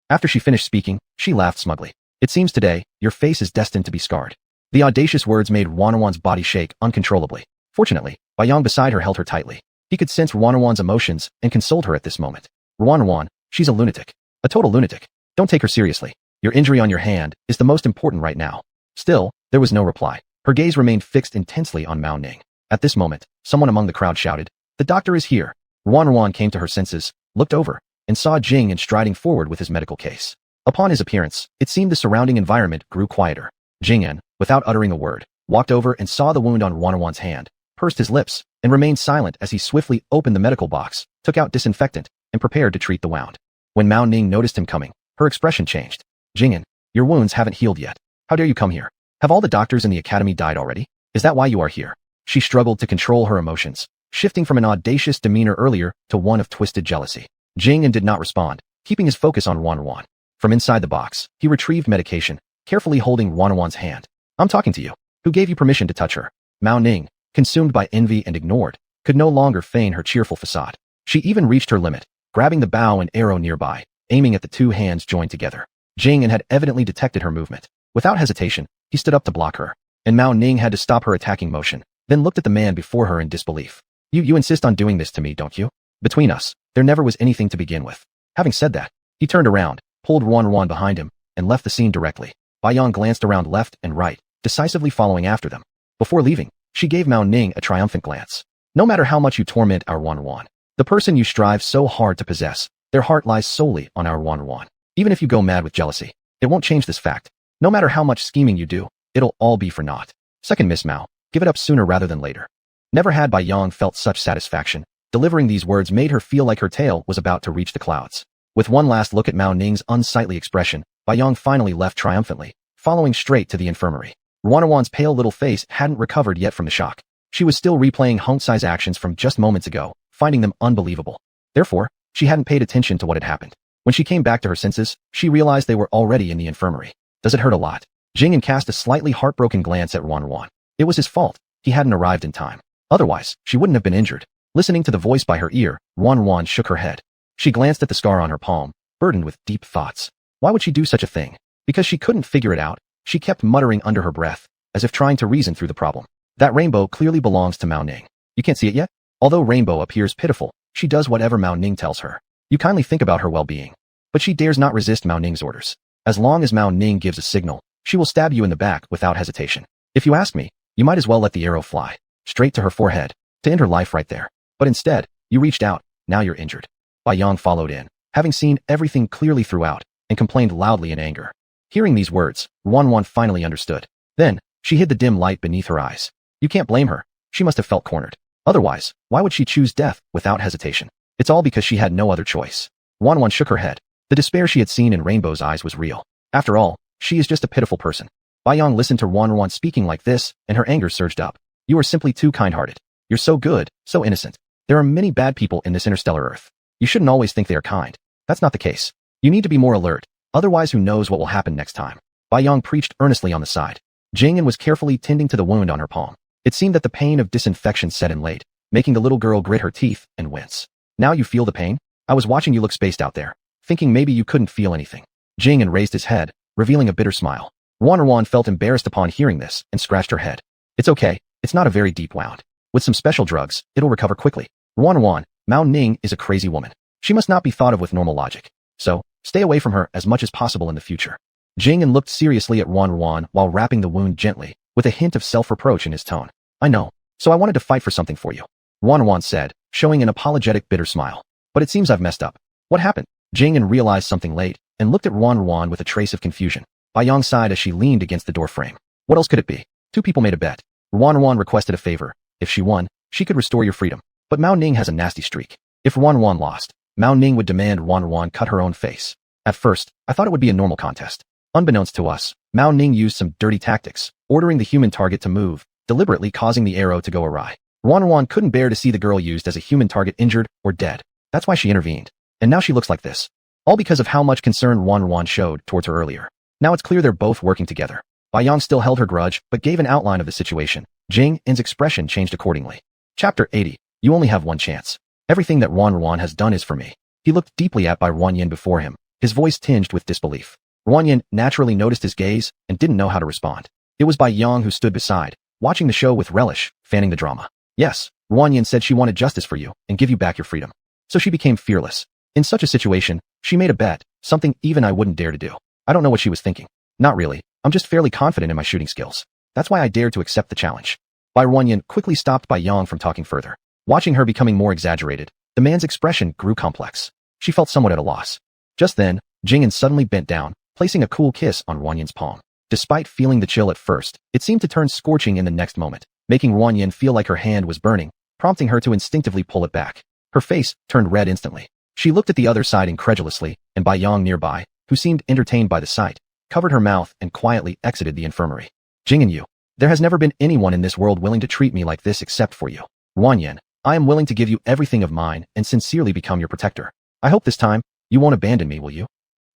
After she finished speaking, she laughed smugly. "It seems today, your face is destined to be scarred." The audacious words made Ruan's body shake uncontrollably. Fortunately, Yang beside her held her tightly. He could sense Ruan's emotions and consoled her at this moment. "Ruan, she's a lunatic. A total lunatic. Don't take her seriously. Your injury on your hand is the most important right now." Still, there was no reply. Her gaze remained fixed intensely on Mao Ning. At this moment, someone among the crowd shouted, "The doctor is here." Ruan came to her senses, looked over, and saw Jing striding forward with his medical case. Upon his appearance, it seemed the surrounding environment grew quieter. Jing, without uttering a word, walked over and saw the wound on Ruan's hand, pursed his lips, and remained silent as he swiftly opened the medical box, took out disinfectant, and prepared to treat the wound. When Mao Ning noticed him coming, her expression changed. "Jing, your wounds haven't healed yet. How dare you come here? Have all the doctors in the academy died already? Is that why you are here?" She struggled to control her emotions, shifting from an audacious demeanor earlier to one of twisted jealousy. Jing did not respond, keeping his focus on Ruan. From inside the box, he retrieved medication, carefully holding Ruan's hand. "I'm talking to you. Who gave you permission to touch her?" Mao Ning, consumed by envy and ignored, could no longer feign her cheerful facade. She even reached her limit, grabbing the bow and arrow nearby, aiming at the 2 hands joined together. Jing had evidently detected her movement. Without hesitation, he stood up to block her, and Mao Ning had to stop her attacking motion, then looked at the man before her in disbelief. You insist on doing this to me, don't you? Between us, there never was anything to begin with." Having said that, he turned around, pulled Ruan behind him, and left the scene directly. Yang glanced around left and right, decisively following after them. Before leaving, she gave Mao Ning a triumphant glance. "No matter how much you torment our Ruan, the person you strive so hard to possess, their heart lies solely on our Ruan. Even if you go mad with jealousy, it won't change this fact. No matter how much scheming you do, it'll all be for naught. Second Miss Mao, give it up sooner rather than later." Never had Yang felt such satisfaction. Delivering these words made her feel like her tail was about to reach the clouds. With one last look at Mao Ning's unsightly expression, Yang finally left triumphantly, following straight to the infirmary. Ruan's pale little face hadn't recovered yet from the shock. She was still replaying Hong Sai's actions from just moments ago, finding them unbelievable. Therefore, she hadn't paid attention to what had happened. When she came back to her senses, she realized they were already in the infirmary. "Does it hurt a lot?" Jing cast a slightly heartbroken glance at Ruan. It was his fault. He hadn't arrived in time. Otherwise, she wouldn't have been injured. Listening to the voice by her ear, Ruan shook her head. She glanced at the scar on her palm, burdened with deep thoughts. Why would she do such a thing? Because she couldn't figure it out, she kept muttering under her breath, as if trying to reason through the problem. That rainbow clearly belongs to Mao Ning. You can't see it yet? Although Rainbow appears pitiful, she does whatever Mao Ning tells her. You kindly think about her well-being. But she dares not resist Mao Ning's orders. As long as Mao Ning gives a signal, she will stab you in the back without hesitation. If you ask me, you might as well let the arrow fly straight to her forehead to end her life right there. But instead, you reached out, now you're injured. Bai Yang followed in, having seen everything clearly throughout, and complained loudly in anger. Hearing these words, Wan finally understood. Then, she hid the dim light beneath her eyes. You can't blame her. She must have felt cornered. Otherwise, why would she choose death without hesitation? It's all because she had no other choice. Wan shook her head. The despair she had seen in Rainbow's eyes was real. After all, she is just a pitiful person. Bai Yang listened to Wan speaking like this, and her anger surged up. You are simply too kind-hearted. You're so good, so innocent. There are many bad people in this interstellar Earth. You shouldn't always think they are kind. That's not the case. You need to be more alert. Otherwise, who knows what will happen next time. Bai Yang preached earnestly on the side. Jingyan was carefully tending to the wound on her palm. It seemed that the pain of disinfection set in late, making the little girl grit her teeth and wince. Now you feel the pain? I was watching you look spaced out there, thinking maybe you couldn't feel anything. Jingyan raised his head, revealing a bitter smile. Wan felt embarrassed upon hearing this and scratched her head. It's okay. It's not a very deep wound. With some special drugs, it'll recover quickly. Wan, Mao Ning is a crazy woman. She must not be thought of with normal logic. So, stay away from her as much as possible in the future. Jingyan looked seriously at Wan while wrapping the wound gently, with a hint of self-reproach in his tone. I know. So I wanted to fight for something for you. Wan said, showing an apologetic bitter smile. But it seems I've messed up. What happened? Jingyan realized something late, and looked at Wan with a trace of confusion. Bai Yang sighed as she leaned against the door frame. What else could it be? Two people made a bet. Wan requested a favor. If she won, she could restore your freedom. But Mao Ning has a nasty streak. If Wan lost, Mao Ning would demand Wan cut her own face. At first, I thought it would be a normal contest. Unbeknownst to us, Mao Ning used some dirty tactics, ordering the human target to move, deliberately causing the arrow to go awry. Wan couldn't bear to see the girl used as a human target injured or dead. That's why she intervened. And now she looks like this. All because of how much concern Wan showed towards her earlier. Now it's clear they're both working together. Bai Yang still held her grudge, but gave an outline of the situation. Jingyan's expression changed accordingly. Chapter 80. You only have one chance. Everything that Wan has done is for me. He looked deeply at Bai Yin before him, his voice tinged with disbelief. Yin naturally noticed his gaze and didn't know how to respond. It was Bai Yang who stood beside, watching the show with relish, fanning the drama. Yes, Yin said she wanted justice for you and give you back your freedom. So she became fearless. In such a situation, she made a bet, something even I wouldn't dare to do. I don't know what she was thinking. Not really. I'm just fairly confident in my shooting skills. That's why I dared to accept the challenge. Bai Yin quickly stopped Bai Yang from talking further. Watching her becoming more exaggerated, the man's expression grew complex. She felt somewhat at a loss. Just then, Jingyan suddenly bent down, placing a cool kiss on Yin's palm. Despite feeling the chill at first, it seemed to turn scorching in the next moment, making Yin feel like her hand was burning, prompting her to instinctively pull it back. Her face turned red instantly. She looked at the other side incredulously, and Bai Yang nearby, who seemed entertained by the sight, covered her mouth and quietly exited the infirmary. Jingyan, there has never been anyone in this world willing to treat me like this except for you. Yin, I am willing to give you everything of mine and sincerely become your protector. I hope this time, you won't abandon me, will you?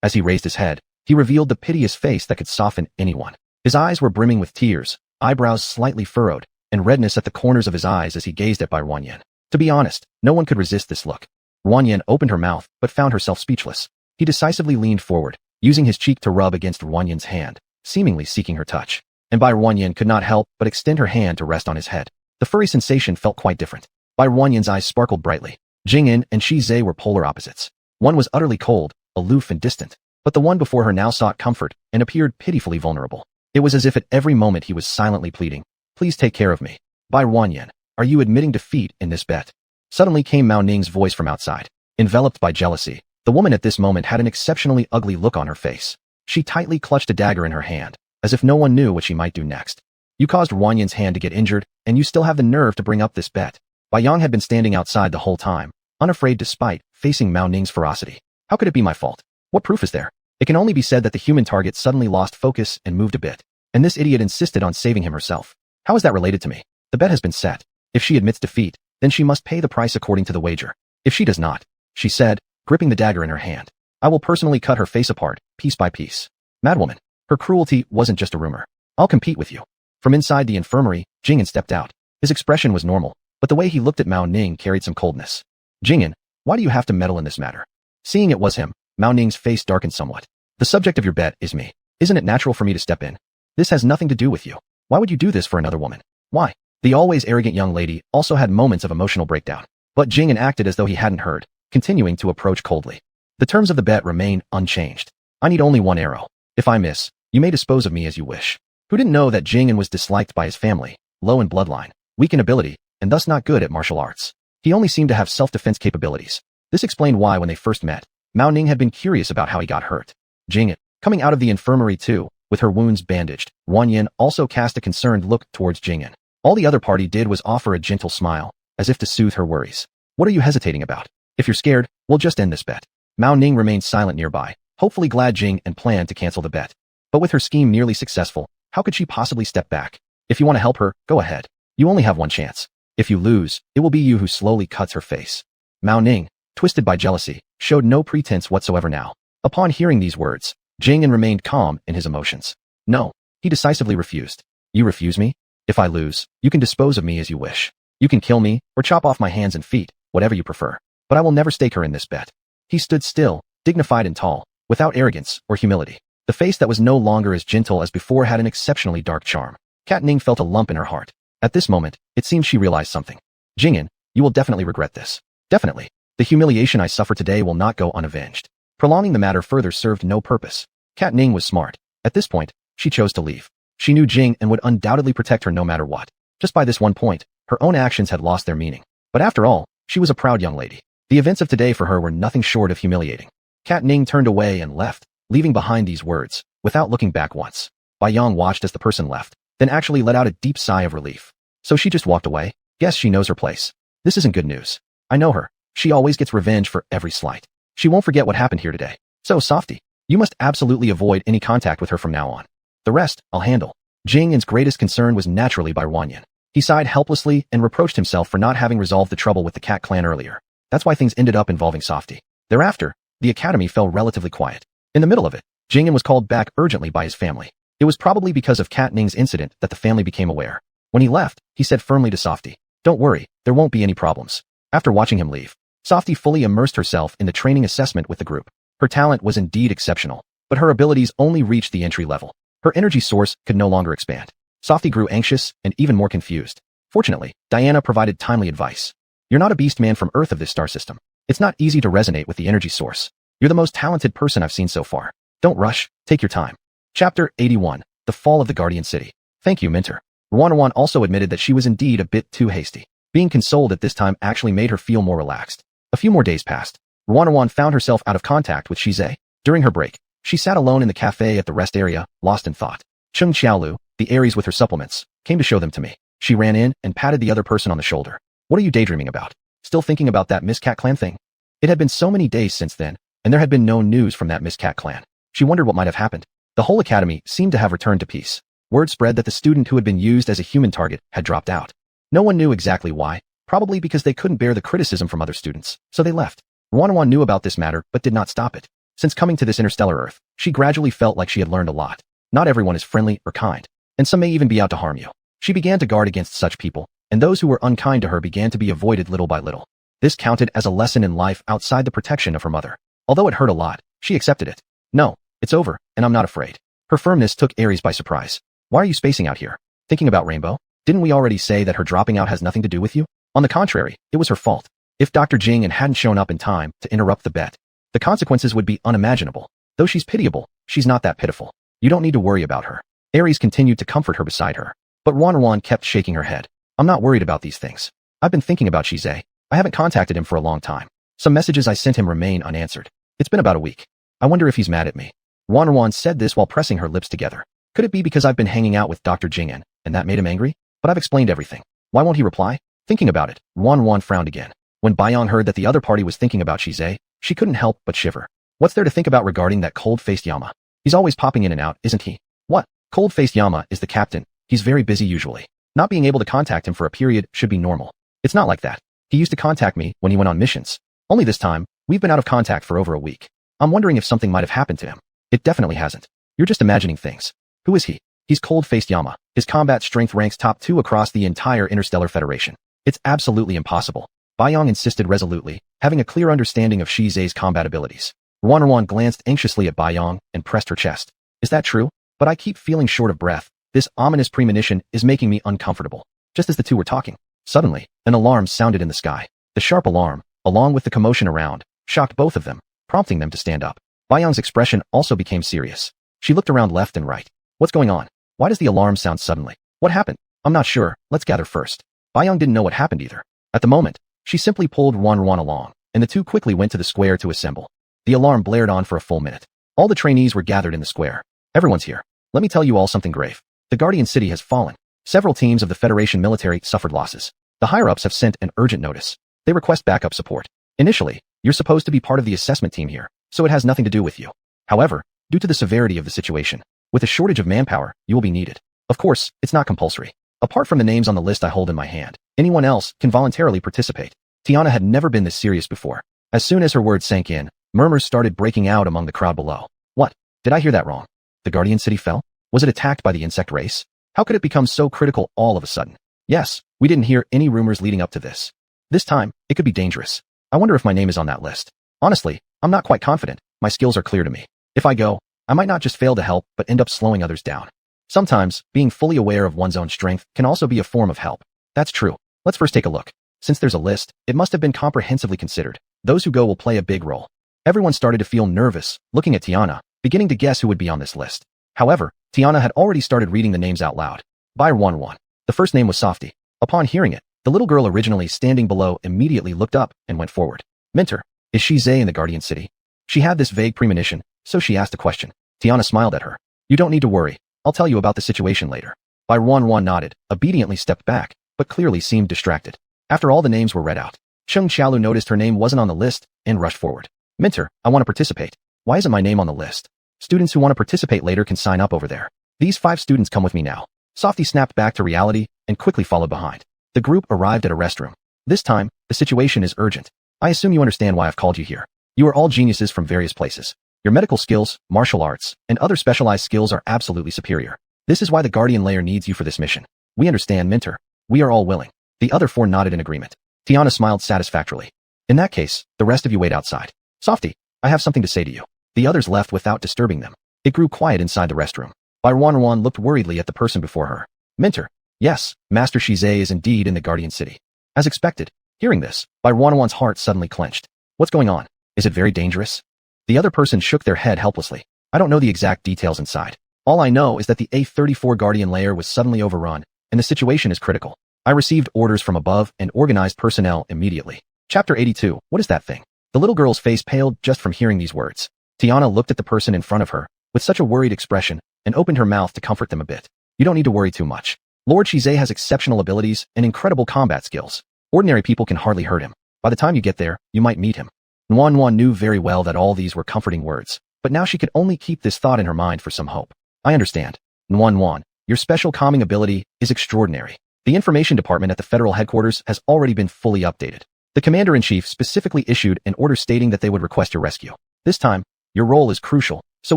As he raised his head, he revealed the piteous face that could soften anyone. His eyes were brimming with tears, eyebrows slightly furrowed, and redness at the corners of his eyes as he gazed at Bai Yin. To be honest, no one could resist this look. Yin opened her mouth, but found herself speechless. He decisively leaned forward, using his cheek to rub against Yin's hand, seemingly seeking her touch. And Bai Yin could not help but extend her hand to rest on his head. The furry sensation felt quite different. Bai Yin's eyes sparkled brightly. Jingyan and Zhe were polar opposites. One was utterly cold, aloof and distant, but the one before her now sought comfort and appeared pitifully vulnerable. It was as if at every moment he was silently pleading, please take care of me. Bai Yin, are you admitting defeat in this bet? Suddenly came Mao Ning's voice from outside. Enveloped by jealousy, the woman at this moment had an exceptionally ugly look on her face. She tightly clutched a dagger in her hand, as if no one knew what she might do next. You caused Yin's hand to get injured, and you still have the nerve to bring up this bet. Bai Yang had been standing outside the whole time, unafraid despite facing Mao Ning's ferocity. How could it be my fault? What proof is there? It can only be said that the human target suddenly lost focus and moved a bit, and this idiot insisted on saving him herself. How is that related to me? The bet has been set. If she admits defeat, then she must pay the price according to the wager. If she does not, she said, gripping the dagger in her hand, I will personally cut her face apart, piece by piece. Madwoman, her cruelty wasn't just a rumor. I'll compete with you. From inside the infirmary, Jingyan stepped out. His expression was normal, but the way he looked at Mao Ning carried some coldness. Jingyan, why do you have to meddle in this matter? Seeing it was him, Mao Ning's face darkened somewhat. The subject of your bet is me. Isn't it natural for me to step in? This has nothing to do with you. Why would you do this for another woman? Why? The always arrogant young lady also had moments of emotional breakdown, but Jing'an acted as though he hadn't heard, continuing to approach coldly. The terms of the bet remain unchanged. I need only one arrow. If I miss, you may dispose of me as you wish. Who didn't know that Jing'an was disliked by his family, low in bloodline, weak in ability, and thus not good at martial arts? He only seemed to have self-defense capabilities. This explained why when they first met, Mao Ning had been curious about how he got hurt. Jing'an, coming out of the infirmary too, with her wounds bandaged, Wang Yin also cast a concerned look towards Jing'an. All the other party did was offer a gentle smile, as if to soothe her worries. What are you hesitating about? If you're scared, we'll just end this bet. Mao Ning remained silent nearby, hopefully glad Jing'an planned to cancel the bet. But with her scheme nearly successful, how could she possibly step back? If you want to help her, go ahead. You only have one chance. If you lose, it will be you who slowly cuts her face. Mao Ning, twisted by jealousy, showed no pretense whatsoever now. Upon hearing these words, Jing'an remained calm in his emotions. No, he decisively refused. You refuse me? If I lose, you can dispose of me as you wish. You can kill me, or chop off my hands and feet, whatever you prefer. But I will never stake her in this bet. He stood still, dignified and tall, without arrogance or humility. The face that was no longer as gentle as before had an exceptionally dark charm. Cat Ning felt a lump in her heart. At this moment, it seemed she realized something. Jing'an, you will definitely regret this. Definitely. The humiliation I suffer today will not go unavenged. Prolonging the matter further served no purpose. Cat Ning was smart. At this point, she chose to leave. She knew Jing'an would undoubtedly protect her no matter what. Just by this one point, her own actions had lost their meaning. But after all, she was a proud young lady. The events of today for her were nothing short of humiliating. Cat Ning turned away and left, leaving behind these words, without looking back once. Bai Yang watched as the person left, then actually let out a deep sigh of relief. So she just walked away? Guess she knows her place. This isn't good news. I know her. She always gets revenge for every slight. She won't forget what happened here today. So, Softy, you must absolutely avoid any contact with her from now on. The rest, I'll handle. Jing'an's greatest concern was naturally by Wang Yin. He sighed helplessly and reproached himself for not having resolved the trouble with the cat clan earlier. That's why things ended up involving Softy. Thereafter, the academy fell relatively quiet. In the middle of it, Jing'an was called back urgently by his family. It was probably because of Cat Ning's incident that the family became aware. When he left, he said firmly to Softy, "Don't worry, there won't be any problems." After watching him leave, Softy fully immersed herself in the training assessment with the group. Her talent was indeed exceptional, but her abilities only reached the entry level. Her energy source could no longer expand. Softy grew anxious and even more confused. Fortunately, Diana provided timely advice. You're not a beast man from Earth of this star system. It's not easy to resonate with the energy source. You're the most talented person I've seen so far. Don't rush, take your time. Chapter 81, The Fall of the Guardian City. Thank you, Mentor. Ruanawan also admitted that she was indeed a bit too hasty. Being consoled at this time actually made her feel more relaxed. A few more days passed. Ruanawan found herself out of contact with Shize. During her break, she sat alone in the cafe at the rest area, lost in thought. Chung Xiaolu, the Aries with her supplements, came to show them to me. She ran in and patted the other person on the shoulder. What are you daydreaming about? Still thinking about that Miss Cat Clan thing? It had been so many days since then, and there had been no news from that Miss Cat Clan. She wondered what might have happened. The whole academy seemed to have returned to peace. Word spread that the student who had been used as a human target had dropped out. No one knew exactly why, probably because they couldn't bear the criticism from other students, so they left. Ruanawan knew about this matter but did not stop it. Since coming to this interstellar Earth, she gradually felt like she had learned a lot. Not everyone is friendly or kind, and some may even be out to harm you. She began to guard against such people, and those who were unkind to her began to be avoided little by little. This counted as a lesson in life outside the protection of her mother. Although it hurt a lot, she accepted it. No, it's over, and I'm not afraid. Her firmness took Aries by surprise. Why are you spacing out here? Thinking about Rainbow? Didn't we already say that her dropping out has nothing to do with you? On the contrary, it was her fault. If Dr. Jing'an hadn't shown up in time to interrupt the bet, the consequences would be unimaginable. Though she's pitiable, she's not that pitiful. You don't need to worry about her. Aries continued to comfort her beside her. But Ruanawan kept shaking her head. I'm not worried about these things. I've been thinking about Shize. I haven't contacted him for a long time. Some messages I sent him remain unanswered. It's been about a week. I wonder if he's mad at me. Ruanawan said this while pressing her lips together. Could it be because I've been hanging out with Dr. Jing'an, and that made him angry? But I've explained everything. Why won't he reply? Thinking about it, Ruanawan frowned again. When Baiyang heard that the other party was thinking about Shize, she couldn't help but shiver. What's there to think about regarding that cold-faced Yama? He's always popping in and out, isn't he? What? Cold-faced Yama is the captain. He's very busy usually. Not being able to contact him for a period should be normal. It's not like that. He used to contact me when he went on missions. Only this time, we've been out of contact for over a week. I'm wondering if something might have happened to him. It definitely hasn't. You're just imagining things. Who is he? He's cold-faced Yama. His combat strength ranks top 2 across the entire Interstellar Federation. It's absolutely impossible. Baiyang insisted resolutely, having a clear understanding of Shize's combat abilities. Ruanawan glanced anxiously at Baiyang and pressed her chest. Is that true? But I keep feeling short of breath. This ominous premonition is making me uncomfortable. Just as the two were talking, suddenly, an alarm sounded in the sky. The sharp alarm, along with the commotion around, shocked both of them, prompting them to stand up. Baiyang's expression also became serious. She looked around left and right. What's going on? Why does the alarm sound suddenly? What happened? I'm not sure, let's gather first. Baiyang didn't know what happened either. At the moment, she simply pulled Ruan along, and the two quickly went to the square to assemble. The alarm blared on for a full minute. All the trainees were gathered in the square. Everyone's here. Let me tell you all something grave. The Guardian City has fallen. Several teams of the Federation military suffered losses. The higher-ups have sent an urgent notice. They request backup support. Initially, you're supposed to be part of the assessment team here, so it has nothing to do with you. However, due to the severity of the situation, with a shortage of manpower, you will be needed. Of course, it's not compulsory. Apart from the names on the list I hold in my hand, anyone else can voluntarily participate. Tiana had never been this serious before. As soon as her words sank in, murmurs started breaking out among the crowd below. What? Did I hear that wrong? The Guardian City fell? Was it attacked by the insect race? How could it become so critical all of a sudden? Yes, we didn't hear any rumors leading up to this. This time, it could be dangerous. I wonder if my name is on that list. Honestly, I'm not quite confident. My skills are clear to me. If I go, I might not just fail to help, but end up slowing others down. Sometimes, being fully aware of one's own strength can also be a form of help. That's true. Let's first take a look. Since there's a list, it must have been comprehensively considered. Those who go will play a big role. Everyone started to feel nervous, looking at Tiana, beginning to guess who would be on this list. However, Tiana had already started reading the names out loud. By Ruan. The first name was Softy. Upon hearing it, the little girl originally standing below immediately looked up and went forward. Mentor, is she Zay in the Guardian City? She had this vague premonition, so she asked a question. Tiana smiled at her. You don't need to worry. I'll tell you about the situation later. By Ruan nodded, obediently stepped back, but clearly seemed distracted. After all the names were read out, Chung Xiaolu noticed her name wasn't on the list and rushed forward. Mentor, I want to participate. Why isn't my name on the list? Students who want to participate later can sign up over there. These 5 students come with me now. Softy snapped back to reality and quickly followed behind. The group arrived at a restroom. This time, the situation is urgent. I assume you understand why I've called you here. You are all geniuses from various places. Your medical skills, martial arts, and other specialized skills are absolutely superior. This is why the Guardian Layer needs you for this mission. We understand, Mentor. We are all willing. The other 4 nodded in agreement. Tiana smiled satisfactorily. In that case, the rest of you wait outside. Softy, I have something to say to you. The others left without disturbing them. It grew quiet inside the restroom. Bai Ruan looked worriedly at the person before her. Mentor. Yes, Master Shize is indeed in the Guardian City. As expected, hearing this, Bai Ruan's heart suddenly clenched. What's going on? Is it very dangerous? The other person shook their head helplessly. I don't know the exact details inside. All I know is that the A34 Guardian Layer was suddenly overrun, and the situation is critical. I received orders from above and organized personnel immediately. Chapter 82. What is that thing? The little girl's face paled just from hearing these words. Tiana looked at the person in front of her with such a worried expression and opened her mouth to comfort them a bit. You don't need to worry too much. Lord Shize has exceptional abilities and incredible combat skills. Ordinary people can hardly hurt him. By the time you get there, you might meet him. Nuan knew very well that all these were comforting words, but now she could only keep this thought in her mind for some hope. I understand. Nuan, your special calming ability is extraordinary. The information department at the federal headquarters has already been fully updated. The commander-in-chief specifically issued an order stating that they would request your rescue. This time, your role is crucial, so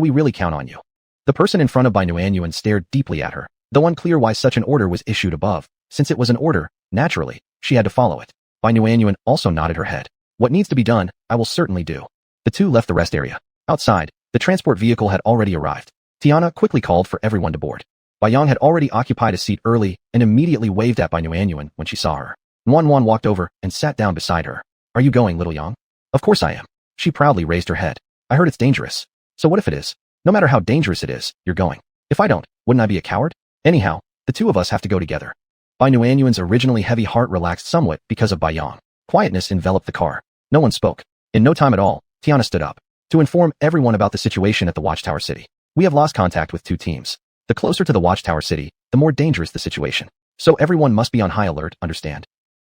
we really count on you. The person in front of Bai Nuanyuan stared deeply at her, though unclear why such an order was issued above. Since it was an order, naturally, she had to follow it. Bai Nuanyuan also nodded her head. What needs to be done, I will certainly do. The two left the rest area. Outside, the transport vehicle had already arrived. Tiana quickly called for everyone to board. Bai Yang had already occupied a seat early and immediately waved at Bai Nuanyuan when she saw her. Nuan walked over and sat down beside her. Are you going, little Yang? Of course I am. She proudly raised her head. I heard it's dangerous. So what if it is? No matter how dangerous it is, you're going. If I don't, wouldn't I be a coward? Anyhow, the two of us have to go together. Bai Nuanyuan's originally heavy heart relaxed somewhat because of Bai Yang. Quietness enveloped the car. No one spoke. In no time at all, Tiana stood up to inform everyone about the situation at the Watchtower City. We have lost contact with 2 teams. The closer to the Watchtower City, the more dangerous the situation. So everyone must be on high alert, understand?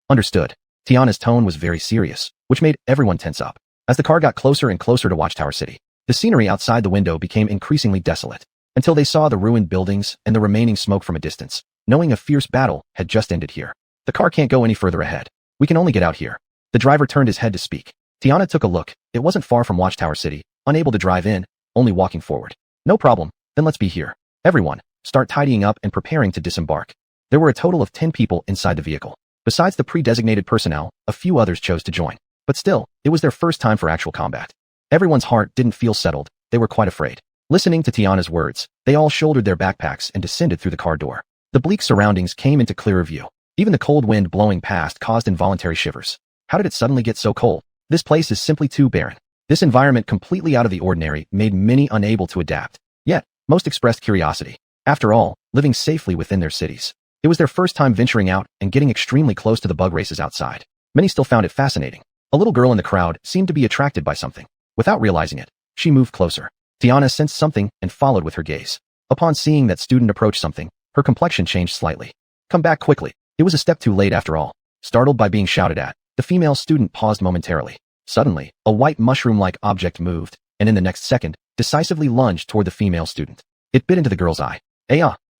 Understood. Tiana's tone was very serious, which made everyone tense up. As the car got closer and closer to Watchtower City, the scenery outside the window became increasingly desolate, until they saw the ruined buildings and the remaining smoke from a distance, knowing a fierce battle had just ended here. The car can't go any further ahead. We can only get out here. The driver turned his head to speak. Tiana took a look. It wasn't far from Watchtower City, unable to drive in, only walking forward. No problem, then let's be here. Everyone, start tidying up and preparing to disembark. There were a total of 10 people inside the vehicle. Besides the pre-designated personnel, a few others chose to join. But still, it was their first time for actual combat. Everyone's heart didn't feel settled. They were quite afraid. Listening to Tiana's words, they all shouldered their backpacks and descended through the car door. The bleak surroundings came into clearer view. Even the cold wind blowing past caused involuntary shivers. How did it suddenly get so cold? This place is simply too barren. This environment completely out of the ordinary made many unable to adapt. Yet, most expressed curiosity. After all, living safely within their cities. It was their first time venturing out and getting extremely close to the bug races outside. Many still found it fascinating. A little girl in the crowd seemed to be attracted by something. Without realizing it, she moved closer. Tiana sensed something and followed with her gaze. Upon seeing that student approach something, her complexion changed slightly. Come back quickly. It was a step too late after all. Startled by being shouted at, the female student paused momentarily. Suddenly, a white mushroom-like object moved, and in the next second, decisively lunged toward the female student. It bit into the girl's eye.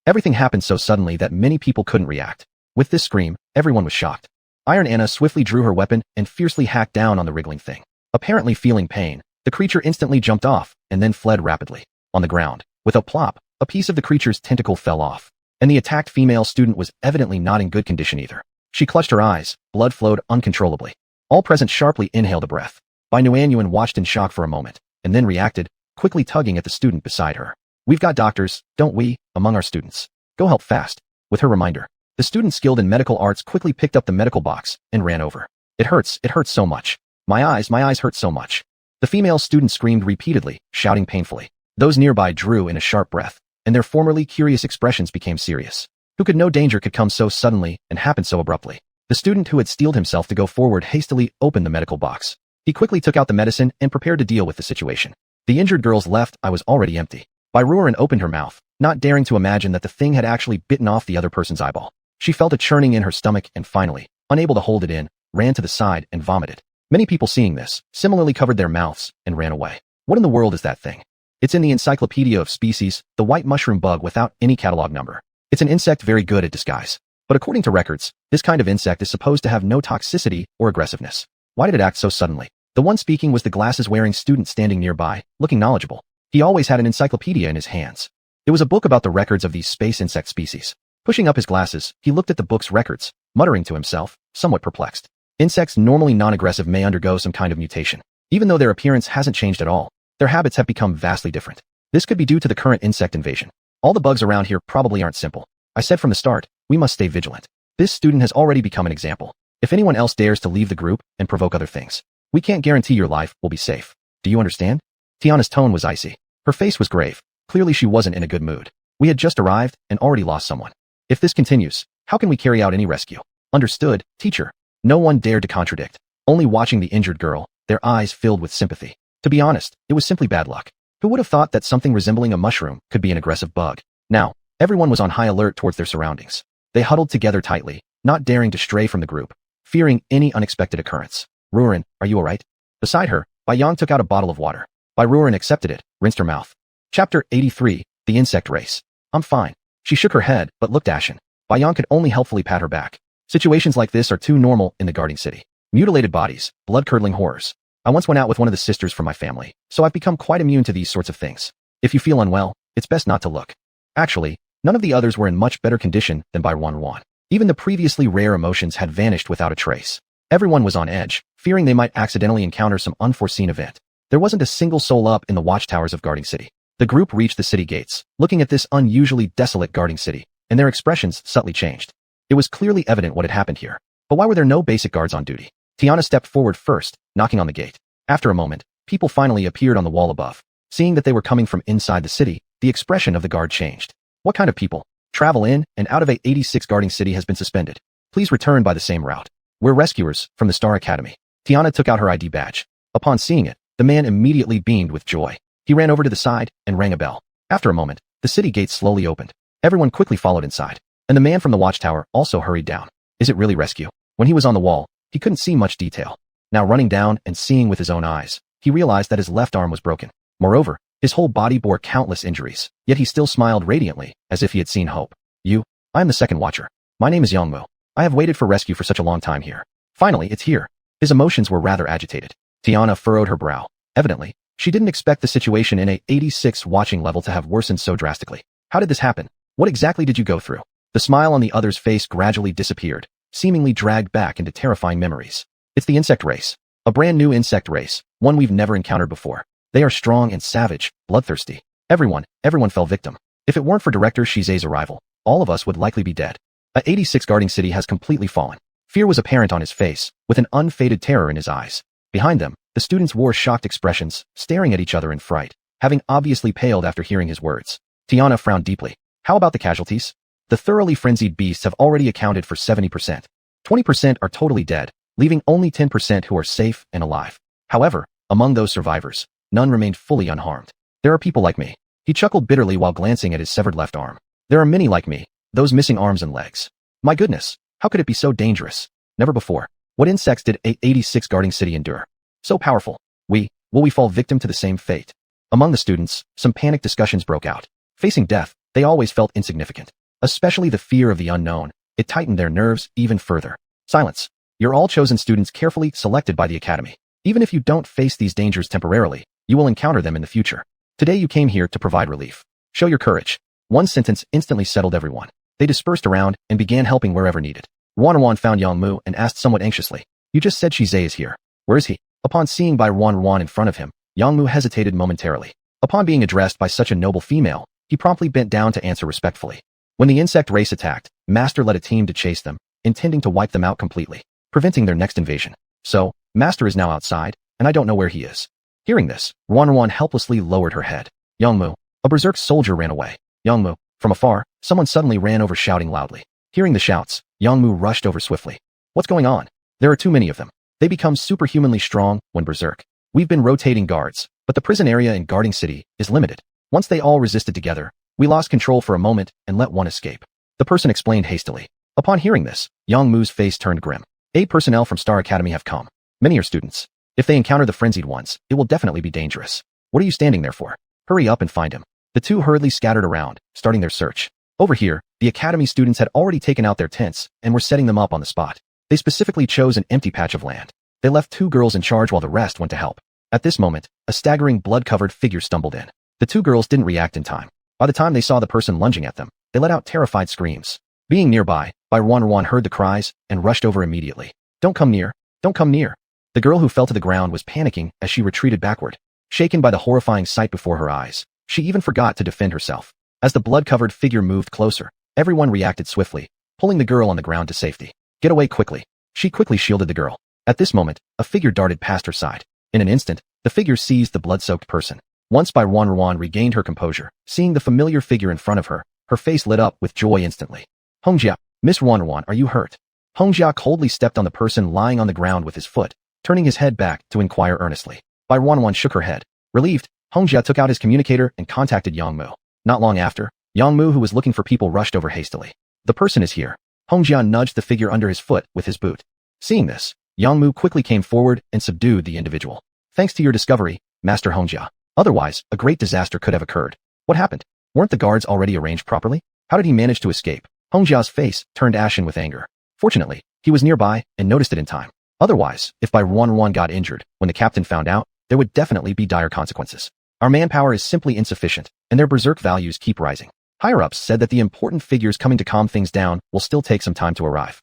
Everything happened so suddenly that many people couldn't react. With this scream, everyone was shocked. Iron Anna swiftly drew her weapon and fiercely hacked down on the wriggling thing. Apparently feeling pain, the creature instantly jumped off and then fled rapidly. On the ground, with a plop, a piece of the creature's tentacle fell off, and the attacked female student was evidently not in good condition either. She clutched her eyes, blood flowed uncontrollably. All present sharply inhaled a breath. Bai Nuanyuan watched in shock for a moment, and then reacted, quickly tugging at the student beside her. We've got doctors, don't we, among our students. Go help fast. With her reminder, the student skilled in medical arts quickly picked up the medical box and ran over. It hurts so much. My eyes hurt so much. The female student screamed repeatedly, shouting painfully. Those nearby drew in a sharp breath, and their formerly curious expressions became serious. Who could know danger could come so suddenly and happen so abruptly? The student who had steeled himself to go forward hastily opened the medical box. He quickly took out the medicine and prepared to deal with the situation. The injured girl's left eye was already empty. Bai Ruoren opened her mouth, not daring to imagine that the thing had actually bitten off the other person's eyeball. She felt a churning in her stomach and finally, unable to hold it in, ran to the side and vomited. Many people seeing this, similarly covered their mouths and ran away. What in the world is that thing? It's in the Encyclopedia of Species, the white mushroom bug without any catalog number. It's an insect very good at disguise. But according to records, this kind of insect is supposed to have no toxicity or aggressiveness. Why did it act so suddenly? The one speaking was the glasses-wearing student standing nearby, looking knowledgeable. He always had an encyclopedia in his hands. It was a book about the records of these space insect species. Pushing up his glasses, he looked at the book's records, muttering to himself, somewhat perplexed. Insects normally non-aggressive may undergo some kind of mutation. Even though their appearance hasn't changed at all, their habits have become vastly different. This could be due to the current insect invasion. All the bugs around here probably aren't simple. I said from the start, we must stay vigilant. This student has already become an example. If anyone else dares to leave the group and provoke other things, we can't guarantee your life will be safe. Do you understand? Tiana's tone was icy. Her face was grave. Clearly she wasn't in a good mood. We had just arrived and already lost someone. If this continues, how can we carry out any rescue? Understood, teacher. No one dared to contradict. Only watching the injured girl, their eyes filled with sympathy. To be honest, it was simply bad luck. Who would have thought that something resembling a mushroom could be an aggressive bug? Now, everyone was on high alert towards their surroundings. They huddled together tightly, not daring to stray from the group, fearing any unexpected occurrence. Ruoren, are you alright? Beside her, Bai Yang took out a bottle of water. Bai Ruoren accepted it, rinsed her mouth. Chapter 83, The Insect Race. I'm fine. She shook her head, but looked ashen. Bai Yang could only helpfully pat her back. Situations like this are too normal in the guarding city. Mutilated bodies, blood-curdling horrors. I once went out with one of the sisters from my family, so I've become quite immune to these sorts of things. If you feel unwell, it's best not to look. Actually, none of the others were in much better condition than Bai Ruoren. Even the previously rare emotions had vanished without a trace. Everyone was on edge, fearing they might accidentally encounter some unforeseen event. There wasn't a single soul up in the watchtowers of guarding city. The group reached the city gates, looking at this unusually desolate guarding city, and their expressions subtly changed. It was clearly evident what had happened here. But why were there no basic guards on duty? Tiana stepped forward first, knocking on the gate. After a moment, people finally appeared on the wall above. Seeing that they were coming from inside the city, the expression of the guard changed. What kind of people? Travel in and out of A86 guarding city has been suspended. Please return by the same route. We're rescuers from the Star Academy. Tiana took out her ID badge. Upon seeing it, the man immediately beamed with joy. He ran over to the side and rang a bell. After a moment, the city gates slowly opened. Everyone quickly followed inside, and the man from the watchtower also hurried down. Is it really rescue? When he was on the wall, he couldn't see much detail. Now running down and seeing with his own eyes, he realized that his left arm was broken. Moreover, his whole body bore countless injuries, yet he still smiled radiantly, as if he had seen hope. I am the second watcher. My name is Yongmo. I have waited for rescue for such a long time here. Finally, it's here. His emotions were rather agitated. Tiana furrowed her brow. Evidently, she didn't expect the situation in A86 watching level to have worsened so drastically. How did this happen? What exactly did you go through? The smile on the other's face gradually disappeared, seemingly dragged back into terrifying memories. It's the insect race. A brand new insect race, one we've never encountered before. They are strong and savage, bloodthirsty. Everyone fell victim. If it weren't for Director Shize's arrival, all of us would likely be dead. 86 guarding city has completely fallen. Fear was apparent on his face, with an unfaded terror in his eyes. Behind them, the students wore shocked expressions, staring at each other in fright, having obviously paled after hearing his words. Tiana frowned deeply. How about the casualties? The thoroughly frenzied beasts have already accounted for 70%. 20% are totally dead, leaving only 10% who are safe and alive. However, among those survivors, none remained fully unharmed. There are people like me. He chuckled bitterly while glancing at his severed left arm. There are many like me, those missing arms and legs. My goodness, how could it be so dangerous? Never before. What insects did 86 guarding city endure? So powerful. Will we fall victim to the same fate? Among the students, some panicked discussions broke out. Facing death, they always felt insignificant. Especially the fear of the unknown. It tightened their nerves even further. Silence. You're all chosen students carefully selected by the academy. Even if you don't face these dangers temporarily, you will encounter them in the future. Today you came here to provide relief. Show your courage. One sentence instantly settled everyone. They dispersed around and began helping wherever needed. Wan found Yang Mu and asked somewhat anxiously, "You just said Shize is here. Where is he?" Upon seeing Bai Wan in front of him, Yang Mu hesitated momentarily. Upon being addressed by such a noble female, he promptly bent down to answer respectfully. When the insect race attacked, Master led a team to chase them, intending to wipe them out completely, preventing their next invasion. So, Master is now outside, and I don't know where he is. Hearing this, Wan helplessly lowered her head. Yang Mu, a berserk soldier ran away. Yang Mu, from afar, someone suddenly ran over shouting loudly. Hearing the shouts, Yang Mu rushed over swiftly. What's going on? There are too many of them. They become superhumanly strong when berserk. We've been rotating guards, but the prison area in guarding city is limited. Once they all resisted together, we lost control for a moment and let one escape. The person explained hastily. Upon hearing this, Yang Mu's face turned grim. 8 personnel from Star Academy have come. Many are students. If they encounter the frenzied ones, it will definitely be dangerous. What are you standing there for? Hurry up and find him. The two hurriedly scattered around, starting their search. Over here, the academy students had already taken out their tents and were setting them up on the spot. They specifically chose an empty patch of land. They left 2 girls in charge while the rest went to help. At this moment, a staggering blood-covered figure stumbled in. The 2 girls didn't react in time. By the time they saw the person lunging at them, they let out terrified screams. Being nearby, Bai Wan heard the cries and rushed over immediately. Don't come near. Don't come near. The girl who fell to the ground was panicking as she retreated backward. Shaken by the horrifying sight before her eyes, she even forgot to defend herself. As the blood-covered figure moved closer, everyone reacted swiftly, pulling the girl on the ground to safety. Get away quickly. She quickly shielded the girl. At this moment, a figure darted past her side. In an instant, the figure seized the blood-soaked person. Once Bai Wan regained her composure, seeing the familiar figure in front of her, her face lit up with joy instantly. Hongjia, Miss Wan, are you hurt? Hongjia coldly stepped on the person lying on the ground with his foot, turning his head back to inquire earnestly. Bai Wan shook her head. Relieved, Hongjia took out his communicator and contacted Yang Mu. Not long after, Yang Mu, who was looking for people, rushed over hastily. The person is here. Hongjia nudged the figure under his foot with his boot. Seeing this, Yang Mu quickly came forward and subdued the individual. Thanks to your discovery, Master Hongjia. Otherwise, a great disaster could have occurred. What happened? Weren't the guards already arranged properly? How did he manage to escape? Hongjia's face turned ashen with anger. Fortunately, he was nearby and noticed it in time. Otherwise, if Bai Wan got injured, when the captain found out, there would definitely be dire consequences. Our manpower is simply insufficient, and their berserk values keep rising. Higher-ups said that the important figures coming to calm things down will still take some time to arrive.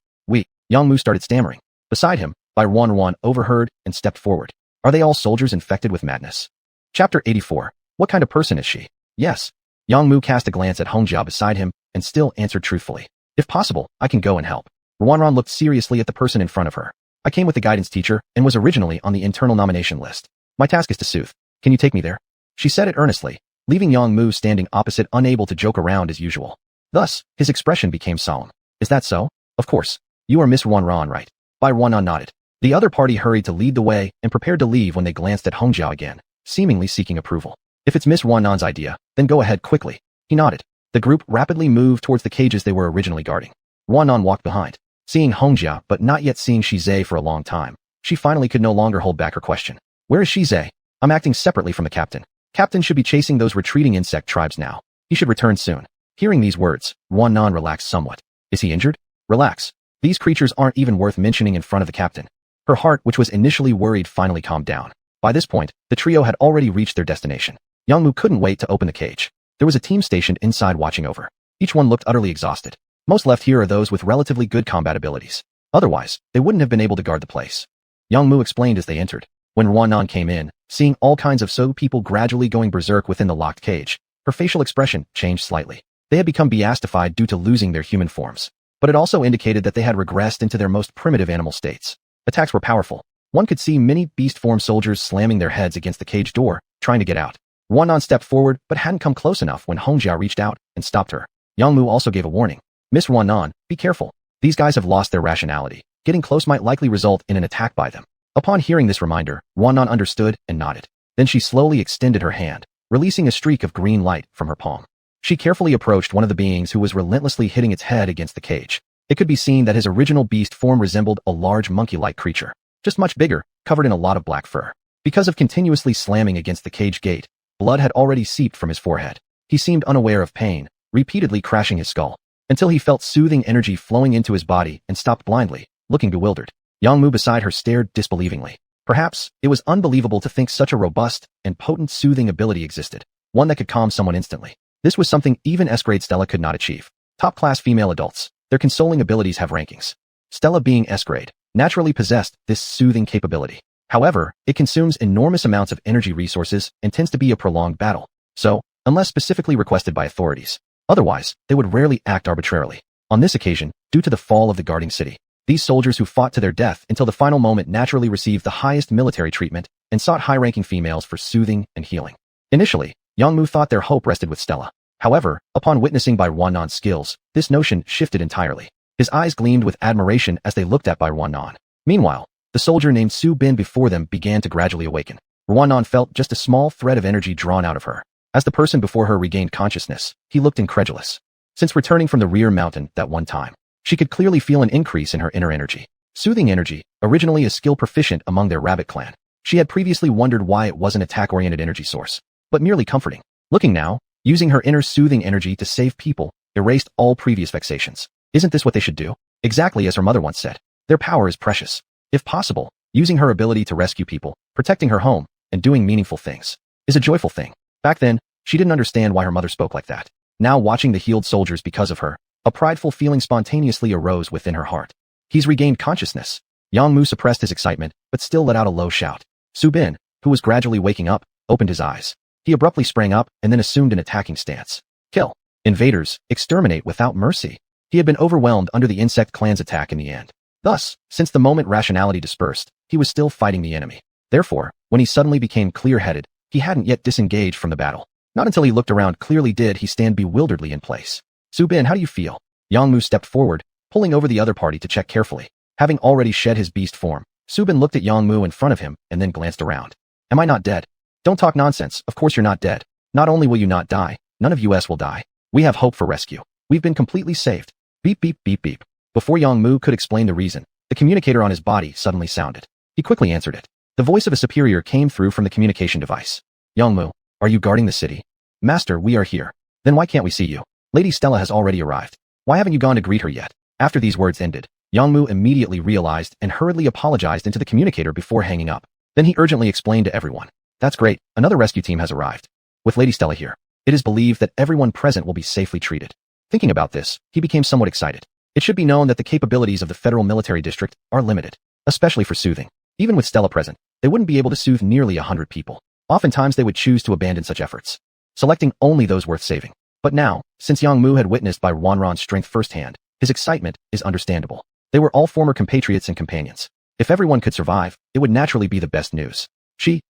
Yang Mu started stammering. Beside him, Bai Wan overheard and stepped forward. Are they all soldiers infected with madness? Chapter 84. What kind of person is she? Yes. Yang Mu cast a glance at Hongjia beside him and still answered truthfully. If possible, I can go and help. Ran looked seriously at the person in front of her. I came with the guidance teacher and was originally on the internal nomination list. My task is to soothe. Can you take me there? She said it earnestly, leaving Yang Mu standing opposite, unable to joke around as usual. Thus, his expression became solemn. Is that so? Of course. You are Miss Ran, right? Bai Wan nodded. The other party hurried to lead the way and prepared to leave when they glanced at Hongjia again, seemingly seeking approval. If it's Miss Wan's idea, then go ahead quickly. He nodded. The group rapidly moved towards the cages they were originally guarding. Wan walked behind. Seeing Hongjia but not yet seeing Shize for a long time, she finally could no longer hold back her question. Where is Shize? I'm acting separately from the captain. Captain should be chasing those retreating insect tribes now. He should return soon. Hearing these words, Wan relaxed somewhat. Is he injured? Relax. These creatures aren't even worth mentioning in front of the captain. Her heart, which was initially worried, finally calmed down. By this point, the trio had already reached their destination. Yang Mu couldn't wait to open the cage. There was a team stationed inside watching over. Each one looked utterly exhausted. Most left here are those with relatively good combat abilities. Otherwise, they wouldn't have been able to guard the place. Yang Mu explained as they entered. When Ran came in, seeing all kinds of people gradually going berserk within the locked cage, her facial expression changed slightly. They had become beastified due to losing their human forms. but it also indicated that they had regressed into their most primitive animal states. Attacks were powerful. One could see many beast-form soldiers slamming their heads against the cage door, trying to get out. Ruanan stepped forward but hadn't come close enough when Hongjia reached out and stopped her. Yangmu also gave a warning. Miss Ruanan, be careful. These guys have lost their rationality. Getting close might likely result in an attack by them. Upon hearing this reminder, Ruanan understood and nodded. Then she slowly extended her hand, releasing a streak of green light from her palm. She carefully approached one of the beings who was relentlessly hitting its head against the cage. It could be seen that his original beast form resembled a large monkey-like creature, just much bigger, covered in a lot of black fur. Because of continuously slamming against the cage gate, blood had already seeped from his forehead. He seemed unaware of pain, repeatedly crashing his skull, until he felt soothing energy flowing into his body and stopped blindly, looking bewildered. Yangmu beside her stared disbelievingly. Perhaps it was unbelievable to think such a robust and potent soothing ability existed, one that could calm someone instantly. This was something even S-grade Stella could not achieve. Top-class female adults, their consoling abilities have rankings. Stella, being S-grade, naturally possessed this soothing capability. However, it consumes enormous amounts of energy resources and tends to be a prolonged battle. So, unless specifically requested by authorities, otherwise, they would rarely act arbitrarily. On this occasion, due to the fall of the guarding city, these soldiers who fought to their death until the final moment naturally received the highest military treatment and sought high-ranking females for soothing and healing. Initially, Yangmu thought their hope rested with Stella. However, upon witnessing Bai Ruanan's skills, this notion shifted entirely. His eyes gleamed with admiration as they looked at Bai Ruanan. Meanwhile, the soldier named Su Bin before them began to gradually awaken. Ruanan felt just a small thread of energy drawn out of her. As the person before her regained consciousness, he looked incredulous. Since returning from the rear mountain that one time, she could clearly feel an increase in her inner energy. Soothing energy, originally a skill proficient among their rabbit clan. She had previously wondered why it was an attack-oriented energy source, but merely comforting. Looking now, using her inner soothing energy to save people, erased all previous vexations. Isn't this what they should do? Exactly as her mother once said. Their power is precious. If possible, using her ability to rescue people, protecting her home, and doing meaningful things is a joyful thing. Back then, she didn't understand why her mother spoke like that. Now watching the healed soldiers because of her, a prideful feeling spontaneously arose within her heart. He's regained consciousness. Yangmu suppressed his excitement, but still let out a low shout. Su Bin, who was gradually waking up, opened his eyes. He abruptly sprang up and then assumed an attacking stance. Kill. Invaders, exterminate without mercy. He had been overwhelmed under the insect clan's attack in the end. Thus, since the moment rationality dispersed, he was still fighting the enemy. Therefore, when he suddenly became clear-headed, he hadn't yet disengaged from the battle. Not until he looked around clearly did he stand bewilderedly in place. Su Bin, how do you feel? Yangmu stepped forward, pulling over the other party to check carefully. Having already shed his beast form, Su Bin looked at Yangmu in front of him and then glanced around. Am I not dead? Don't talk nonsense, of course you're not dead. Not only will you not die, none of us will die. We have hope for rescue. We've been completely saved. Beep beep beep beep. Before Yangmu could explain the reason, the communicator on his body suddenly sounded. He quickly answered it. The voice of a superior came through from the communication device. Yangmu, are you guarding the city? Master, we are here. Then why can't we see you? Lady Stella has already arrived. Why haven't you gone to greet her yet? After these words ended, Yangmu immediately realized and hurriedly apologized into the communicator before hanging up. Then he urgently explained to everyone. That's great, another rescue team has arrived. With Lady Stella here, it is believed that everyone present will be safely treated. Thinking about this, he became somewhat excited. It should be known that the capabilities of the Federal Military District are limited, especially for soothing. Even with Stella present, they wouldn't be able to soothe nearly 100 people. Oftentimes they would choose to abandon such efforts, selecting only those worth saving. But now, since Yangmu had witnessed Bai Ruanan's strength firsthand, his excitement is understandable. They were all former compatriots and companions. If everyone could survive, it would naturally be the best news.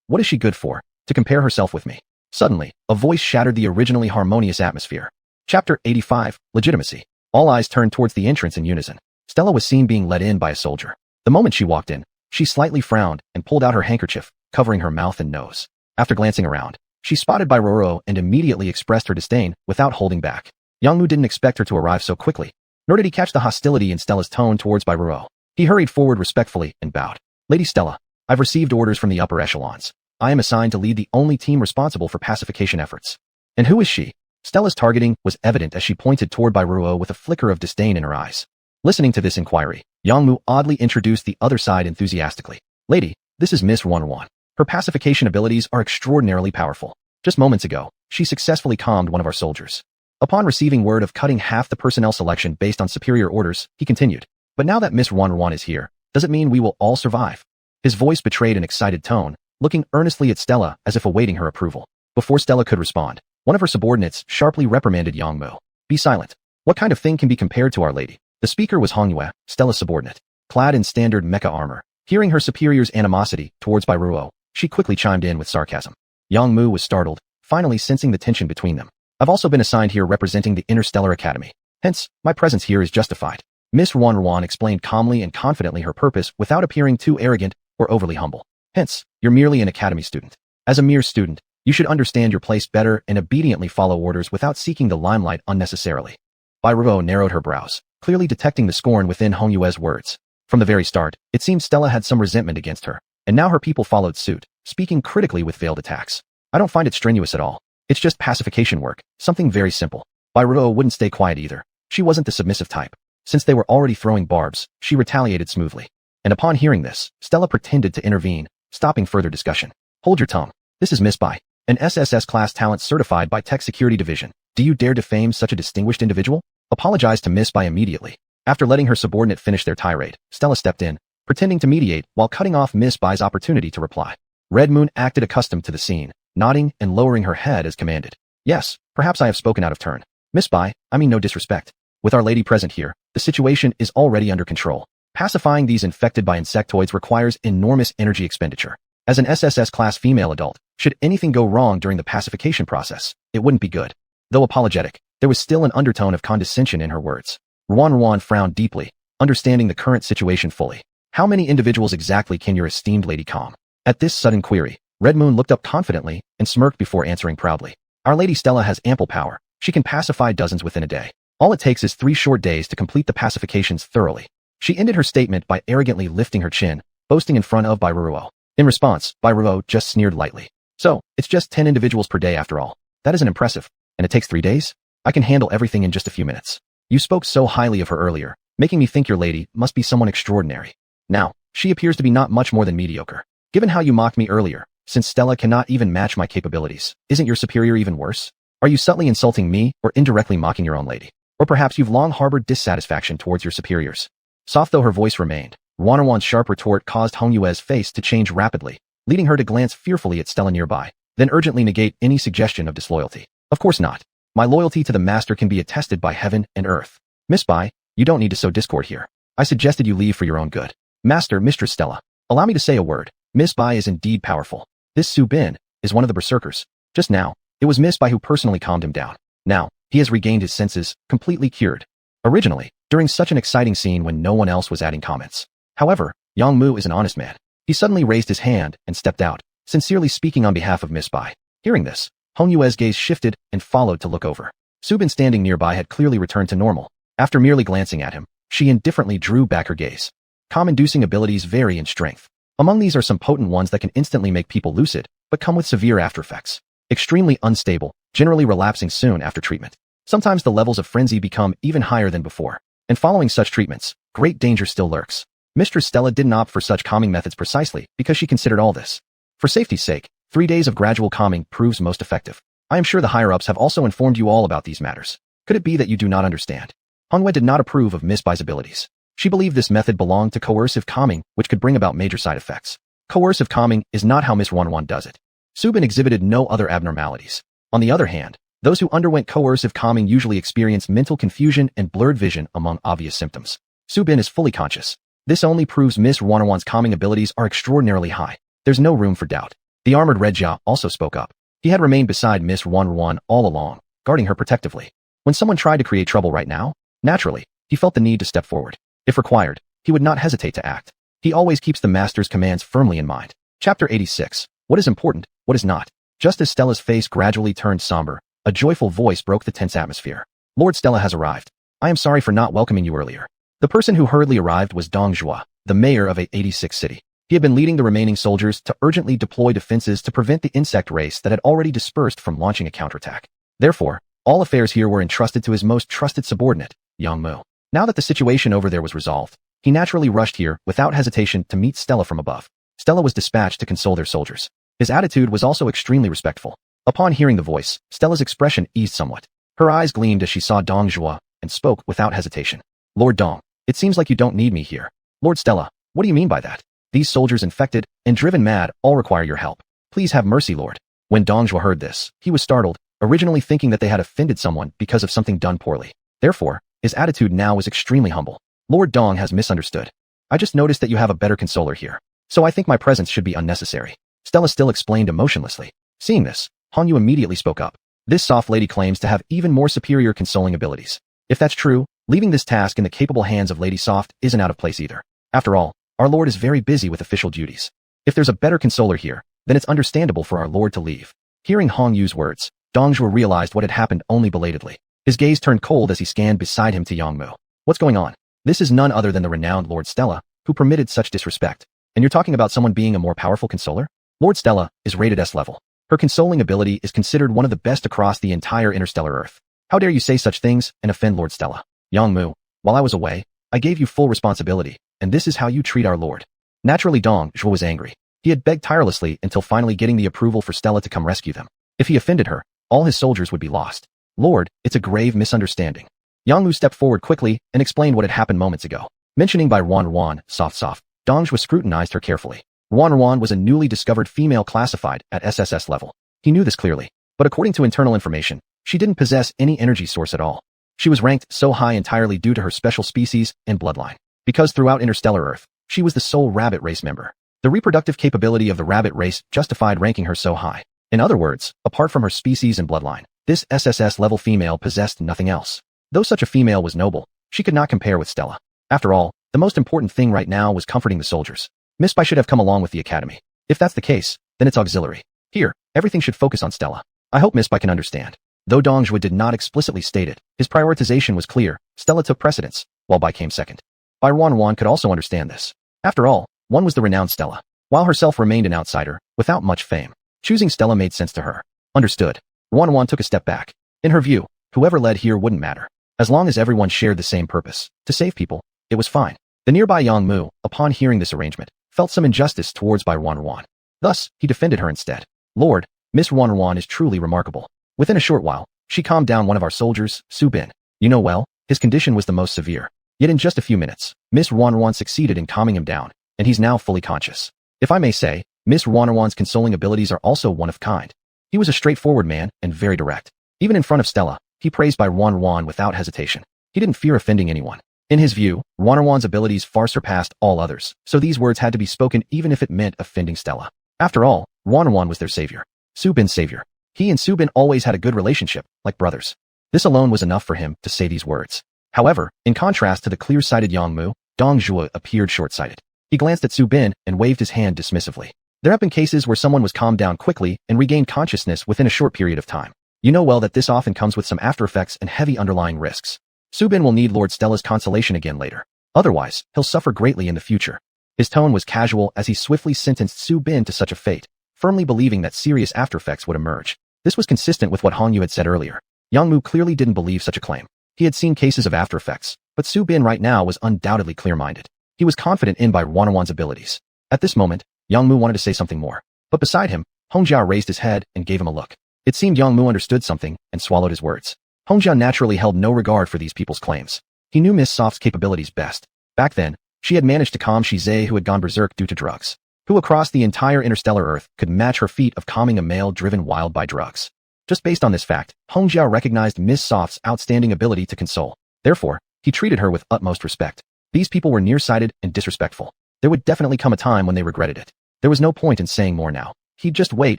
What is she good for? To compare herself with me. Suddenly, a voice shattered the originally harmonious atmosphere. Chapter 85, Legitimacy. All eyes turned towards the entrance in unison. Stella was seen being led in by a soldier. The moment she walked in, she slightly frowned and pulled out her handkerchief, covering her mouth and nose. After glancing around, she spotted Bai Ruo and immediately expressed her disdain without holding back. Yangmu didn't expect her to arrive so quickly, nor did he catch the hostility in Stella's tone towards Bai Ruo. He hurried forward respectfully and bowed. Lady Stella, I've received orders from the upper echelons. I am assigned to lead the only team responsible for pacification efforts. And who is she? Stella's targeting was evident as she pointed toward Bai Ruo with a flicker of disdain in her eyes. Listening to this inquiry, Yangmu oddly introduced the other side enthusiastically. Lady, this is Miss Ruan. Her pacification abilities are extraordinarily powerful. Just moments ago, she successfully calmed one of our soldiers. Upon receiving word of cutting half the personnel selection based on superior orders, he continued. But now that Miss Ruan is here, does it mean we will all survive? His voice betrayed an excited tone, looking earnestly at Stella as if awaiting her approval. Before Stella could respond, one of her subordinates sharply reprimanded Yangmu. Be silent. What kind of thing can be compared to Our Lady? The speaker was Hongyue, Stella's subordinate, clad in standard mecha armor. Hearing her superior's animosity towards Bairuo, she quickly chimed in with sarcasm. Yang Mu was startled, finally sensing the tension between them. I've also been assigned here representing the Interstellar Academy. Hence, my presence here is justified. Miss Ruan explained calmly and confidently her purpose without appearing too arrogant or overly humble. Hence, you're merely an academy student. As a mere student, you should understand your place better and obediently follow orders without seeking the limelight unnecessarily. Bairuo narrowed her brows, clearly detecting the scorn within Hongyue's words. From the very start, it seemed Stella had some resentment against her, and now her people followed suit, speaking critically with veiled attacks. I don't find it strenuous at all. It's just pacification work, something very simple. Bairuo wouldn't stay quiet either. She wasn't the submissive type. Since they were already throwing barbs, she retaliated smoothly. And upon hearing this, Stella pretended to intervene, stopping further discussion. Hold your tongue. This is Miss Bai, an SSS class talent certified by Tech Security Division. Do you dare defame such a distinguished individual? Apologize to Miss Bai immediately. After letting her subordinate finish their tirade, Stella stepped in, pretending to mediate while cutting off Miss Bai's opportunity to reply. Red Moon acted accustomed to the scene, nodding and lowering her head as commanded. Yes, perhaps I have spoken out of turn. Miss Bai, I mean no disrespect. With Our Lady present here, the situation is already under control. Pacifying these infected by insectoids requires enormous energy expenditure. As an SSS class female adult, should anything go wrong during the pacification process, it wouldn't be good. Though apologetic, there was still an undertone of condescension in her words. Ruan frowned deeply, understanding the current situation fully. How many individuals exactly can your esteemed lady calm? At this sudden query, Red Moon looked up confidently and smirked before answering proudly. Our Lady Stella has ample power. She can pacify dozens within a day. All it takes is 3 short days to complete the pacifications thoroughly. She ended her statement by arrogantly lifting her chin, boasting in front of Bairuo. In response, Bairuo just sneered lightly. So, it's just 10 individuals per day after all. That isn't impressive. And it takes 3 days? I can handle everything in just a few minutes. You spoke so highly of her earlier, making me think your lady must be someone extraordinary. Now, she appears to be not much more than mediocre. Given how you mocked me earlier, since Stella cannot even match my capabilities, isn't your superior even worse? Are you subtly insulting me or indirectly mocking your own lady? Or perhaps you've long harbored dissatisfaction towards your superiors. Soft though her voice remained, Ruan's sharp retort caused Hongyue's face to change rapidly, leading her to glance fearfully at Stella nearby, then urgently negate any suggestion of disloyalty. Of course not. My loyalty to the master can be attested by heaven and earth. Miss Bai, you don't need to sow discord here. I suggested you leave for your own good. Master, Mistress Stella, allow me to say a word. Miss Bai is indeed powerful. This Su Bin is one of the berserkers. Just now, it was Miss Bai who personally calmed him down. Now, he has regained his senses, completely cured. Originally, during such an exciting scene when no one else was adding comments. However, Yang Mu is an honest man. He suddenly raised his hand and stepped out, sincerely speaking on behalf of Miss Bai. Hearing this, Hongyue's gaze shifted and followed to look over. Su Bin standing nearby had clearly returned to normal. After merely glancing at him, she indifferently drew back her gaze. Calm-inducing abilities vary in strength. Among these are some potent ones that can instantly make people lucid, but come with severe aftereffects. Extremely unstable, generally relapsing soon after treatment. Sometimes the levels of frenzy become even higher than before. And following such treatments, great danger still lurks. Mistress Stella didn't opt for such calming methods precisely because she considered all this. For safety's sake, 3 days of gradual calming proves most effective. I am sure the higher-ups have also informed you all about these matters. Could it be that you do not understand? Hongyue did not approve of Miss Bai's abilities. She believed this method belonged to coercive calming, which could bring about major side effects. Coercive calming is not how Miss Ruan does it. Su Bin exhibited no other abnormalities. On the other hand, those who underwent coercive calming usually experience mental confusion and blurred vision among obvious symptoms. Su Bin is fully conscious. This only proves Miss Ruan's calming abilities are extraordinarily high. There's no room for doubt. The armored Red Jia also spoke up. He had remained beside Miss Ruan all along, guarding her protectively. When someone tried to create trouble right now, naturally, he felt the need to step forward. If required, he would not hesitate to act. He always keeps the master's commands firmly in mind. Chapter 86. What is important, what is not. Just as Stella's face gradually turned somber, a joyful voice broke the tense atmosphere. Lord Stella has arrived. I am sorry for not welcoming you earlier. The person who hurriedly arrived was Dong Zhuo, the mayor of A86 city. He had been leading the remaining soldiers to urgently deploy defenses to prevent the insect race that had already dispersed from launching a counterattack. Therefore, all affairs here were entrusted to his most trusted subordinate, Yang Mu. Now that the situation over there was resolved, he naturally rushed here without hesitation to meet Stella from above. Stella was dispatched to console their soldiers. His attitude was also extremely respectful. Upon hearing the voice, Stella's expression eased somewhat. Her eyes gleamed as she saw Dong Zhuo and spoke without hesitation. Lord Dong, it seems like you don't need me here. Lord Stella, what do you mean by that? These soldiers infected and driven mad all require your help. Please have mercy, Lord. When Dong Zhuo heard this, he was startled, originally thinking that they had offended someone because of something done poorly. Therefore, His attitude now was extremely humble. Lord Dong has misunderstood. I just noticed that you have a better consoler here, so I think my presence should be unnecessary. Stella still explained emotionlessly. Seeing this, Hongyu immediately spoke up. This soft lady claims to have even more superior consoling abilities. If that's true, leaving this task in the capable hands of Lady Soft isn't out of place either. After all, our lord is very busy with official duties. If there's a better consoler here, then it's understandable for our lord to leave. Hearing Hongyu's words, Dongjue realized what had happened only belatedly. His gaze turned cold as he scanned beside him to Yangmu. What's going on? This is none other than the renowned Lord Stella, who permitted such disrespect. And you're talking about someone being a more powerful consoler? Lord Stella is rated S level. Her consoling ability is considered one of the best across the entire interstellar Earth. How dare you say such things and offend Lord Stella? Yangmu, while I was away, I gave you full responsibility, and this is how you treat our lord. Naturally Dongjue was angry. He had begged tirelessly until finally getting the approval for Stella to come rescue them. If he offended her, all his soldiers would be lost. Lord, it's a grave misunderstanding. Yangmu stepped forward quickly and explained what had happened moments ago. Mentioning by Ruan, soft, Dongjue scrutinized her carefully. Ruan was a newly discovered female classified at SSS level. He knew this clearly, but according to internal information, she didn't possess any energy source at all. She was ranked so high entirely due to her special species and bloodline. Because throughout interstellar Earth, she was the sole rabbit race member. The reproductive capability of the rabbit race justified ranking her so high. In other words, apart from her species and bloodline, this SSS-level female possessed nothing else. Though such a female was noble, she could not compare with Stella. After all, the most important thing right now was comforting the soldiers. Miss Bai should have come along with the academy. If that's the case, then it's auxiliary. Here, everything should focus on Stella. I hope Miss Bai can understand. Though Dongjue did not explicitly state it, his prioritization was clear. Stella took precedence, while Bai came second. Bai Ruan could also understand this. After all, one was the renowned Stella, while herself remained an outsider, without much fame. Choosing Stella made sense to her. Understood. Ruan took a step back. In her view, whoever led here wouldn't matter. As long as everyone shared the same purpose, to save people, it was fine. The nearby Yangmu, upon hearing this arrangement, felt some injustice towards Bai Ruan. Thus, he defended her instead. Lord, Miss Ruan is truly remarkable. Within a short while, she calmed down one of our soldiers, Su Bin. You know well, his condition was the most severe. Yet in just a few minutes, Miss Ruan succeeded in calming him down, and he's now fully conscious. If I may say, Miss Ruan's consoling abilities are also one of kind. He was a straightforward man and very direct. Even in front of Stella, he praised Bai Ruan without hesitation. He didn't fear offending anyone. In his view, Ruan's abilities far surpassed all others, so these words had to be spoken even if it meant offending Stella. After all, Ruan was their savior. Su Bin's savior. He and Su Bin always had a good relationship, like brothers. This alone was enough for him to say these words. However, in contrast to the clear-sighted Yangmu, Dongjue appeared short-sighted. He glanced at Su Bin and waved his hand dismissively. There have been cases where someone was calmed down quickly and regained consciousness within a short period of time. You know well that this often comes with some after effects and heavy underlying risks. Su Bin will need Lord Stella's consolation again later. Otherwise, he'll suffer greatly in the future. His tone was casual as he swiftly sentenced Su Bin to such a fate, firmly believing that serious after effects would emerge. This was consistent with what Hongyu had said earlier. Yangmu clearly didn't believe such a claim. He had seen cases of after effects, but Su Bin right now was undoubtedly clear-minded. He was confident in Bai Ruan's abilities. At this moment, Yangmu wanted to say something more. But beside him, Hongjiao raised his head and gave him a look. It seemed Yangmu understood something and swallowed his words. Hongjiao naturally held no regard for these people's claims. He knew Miss Soft's capabilities best. Back then, she had managed to calm Shizei who had gone berserk due to drugs. Who across the entire interstellar Earth could match her feat of calming a male driven wild by drugs? Just based on this fact, Hongjiao recognized Miss Soft's outstanding ability to console. Therefore, he treated her with utmost respect. These people were nearsighted and disrespectful. There would definitely come a time when they regretted it. There was no point in saying more now. He'd just wait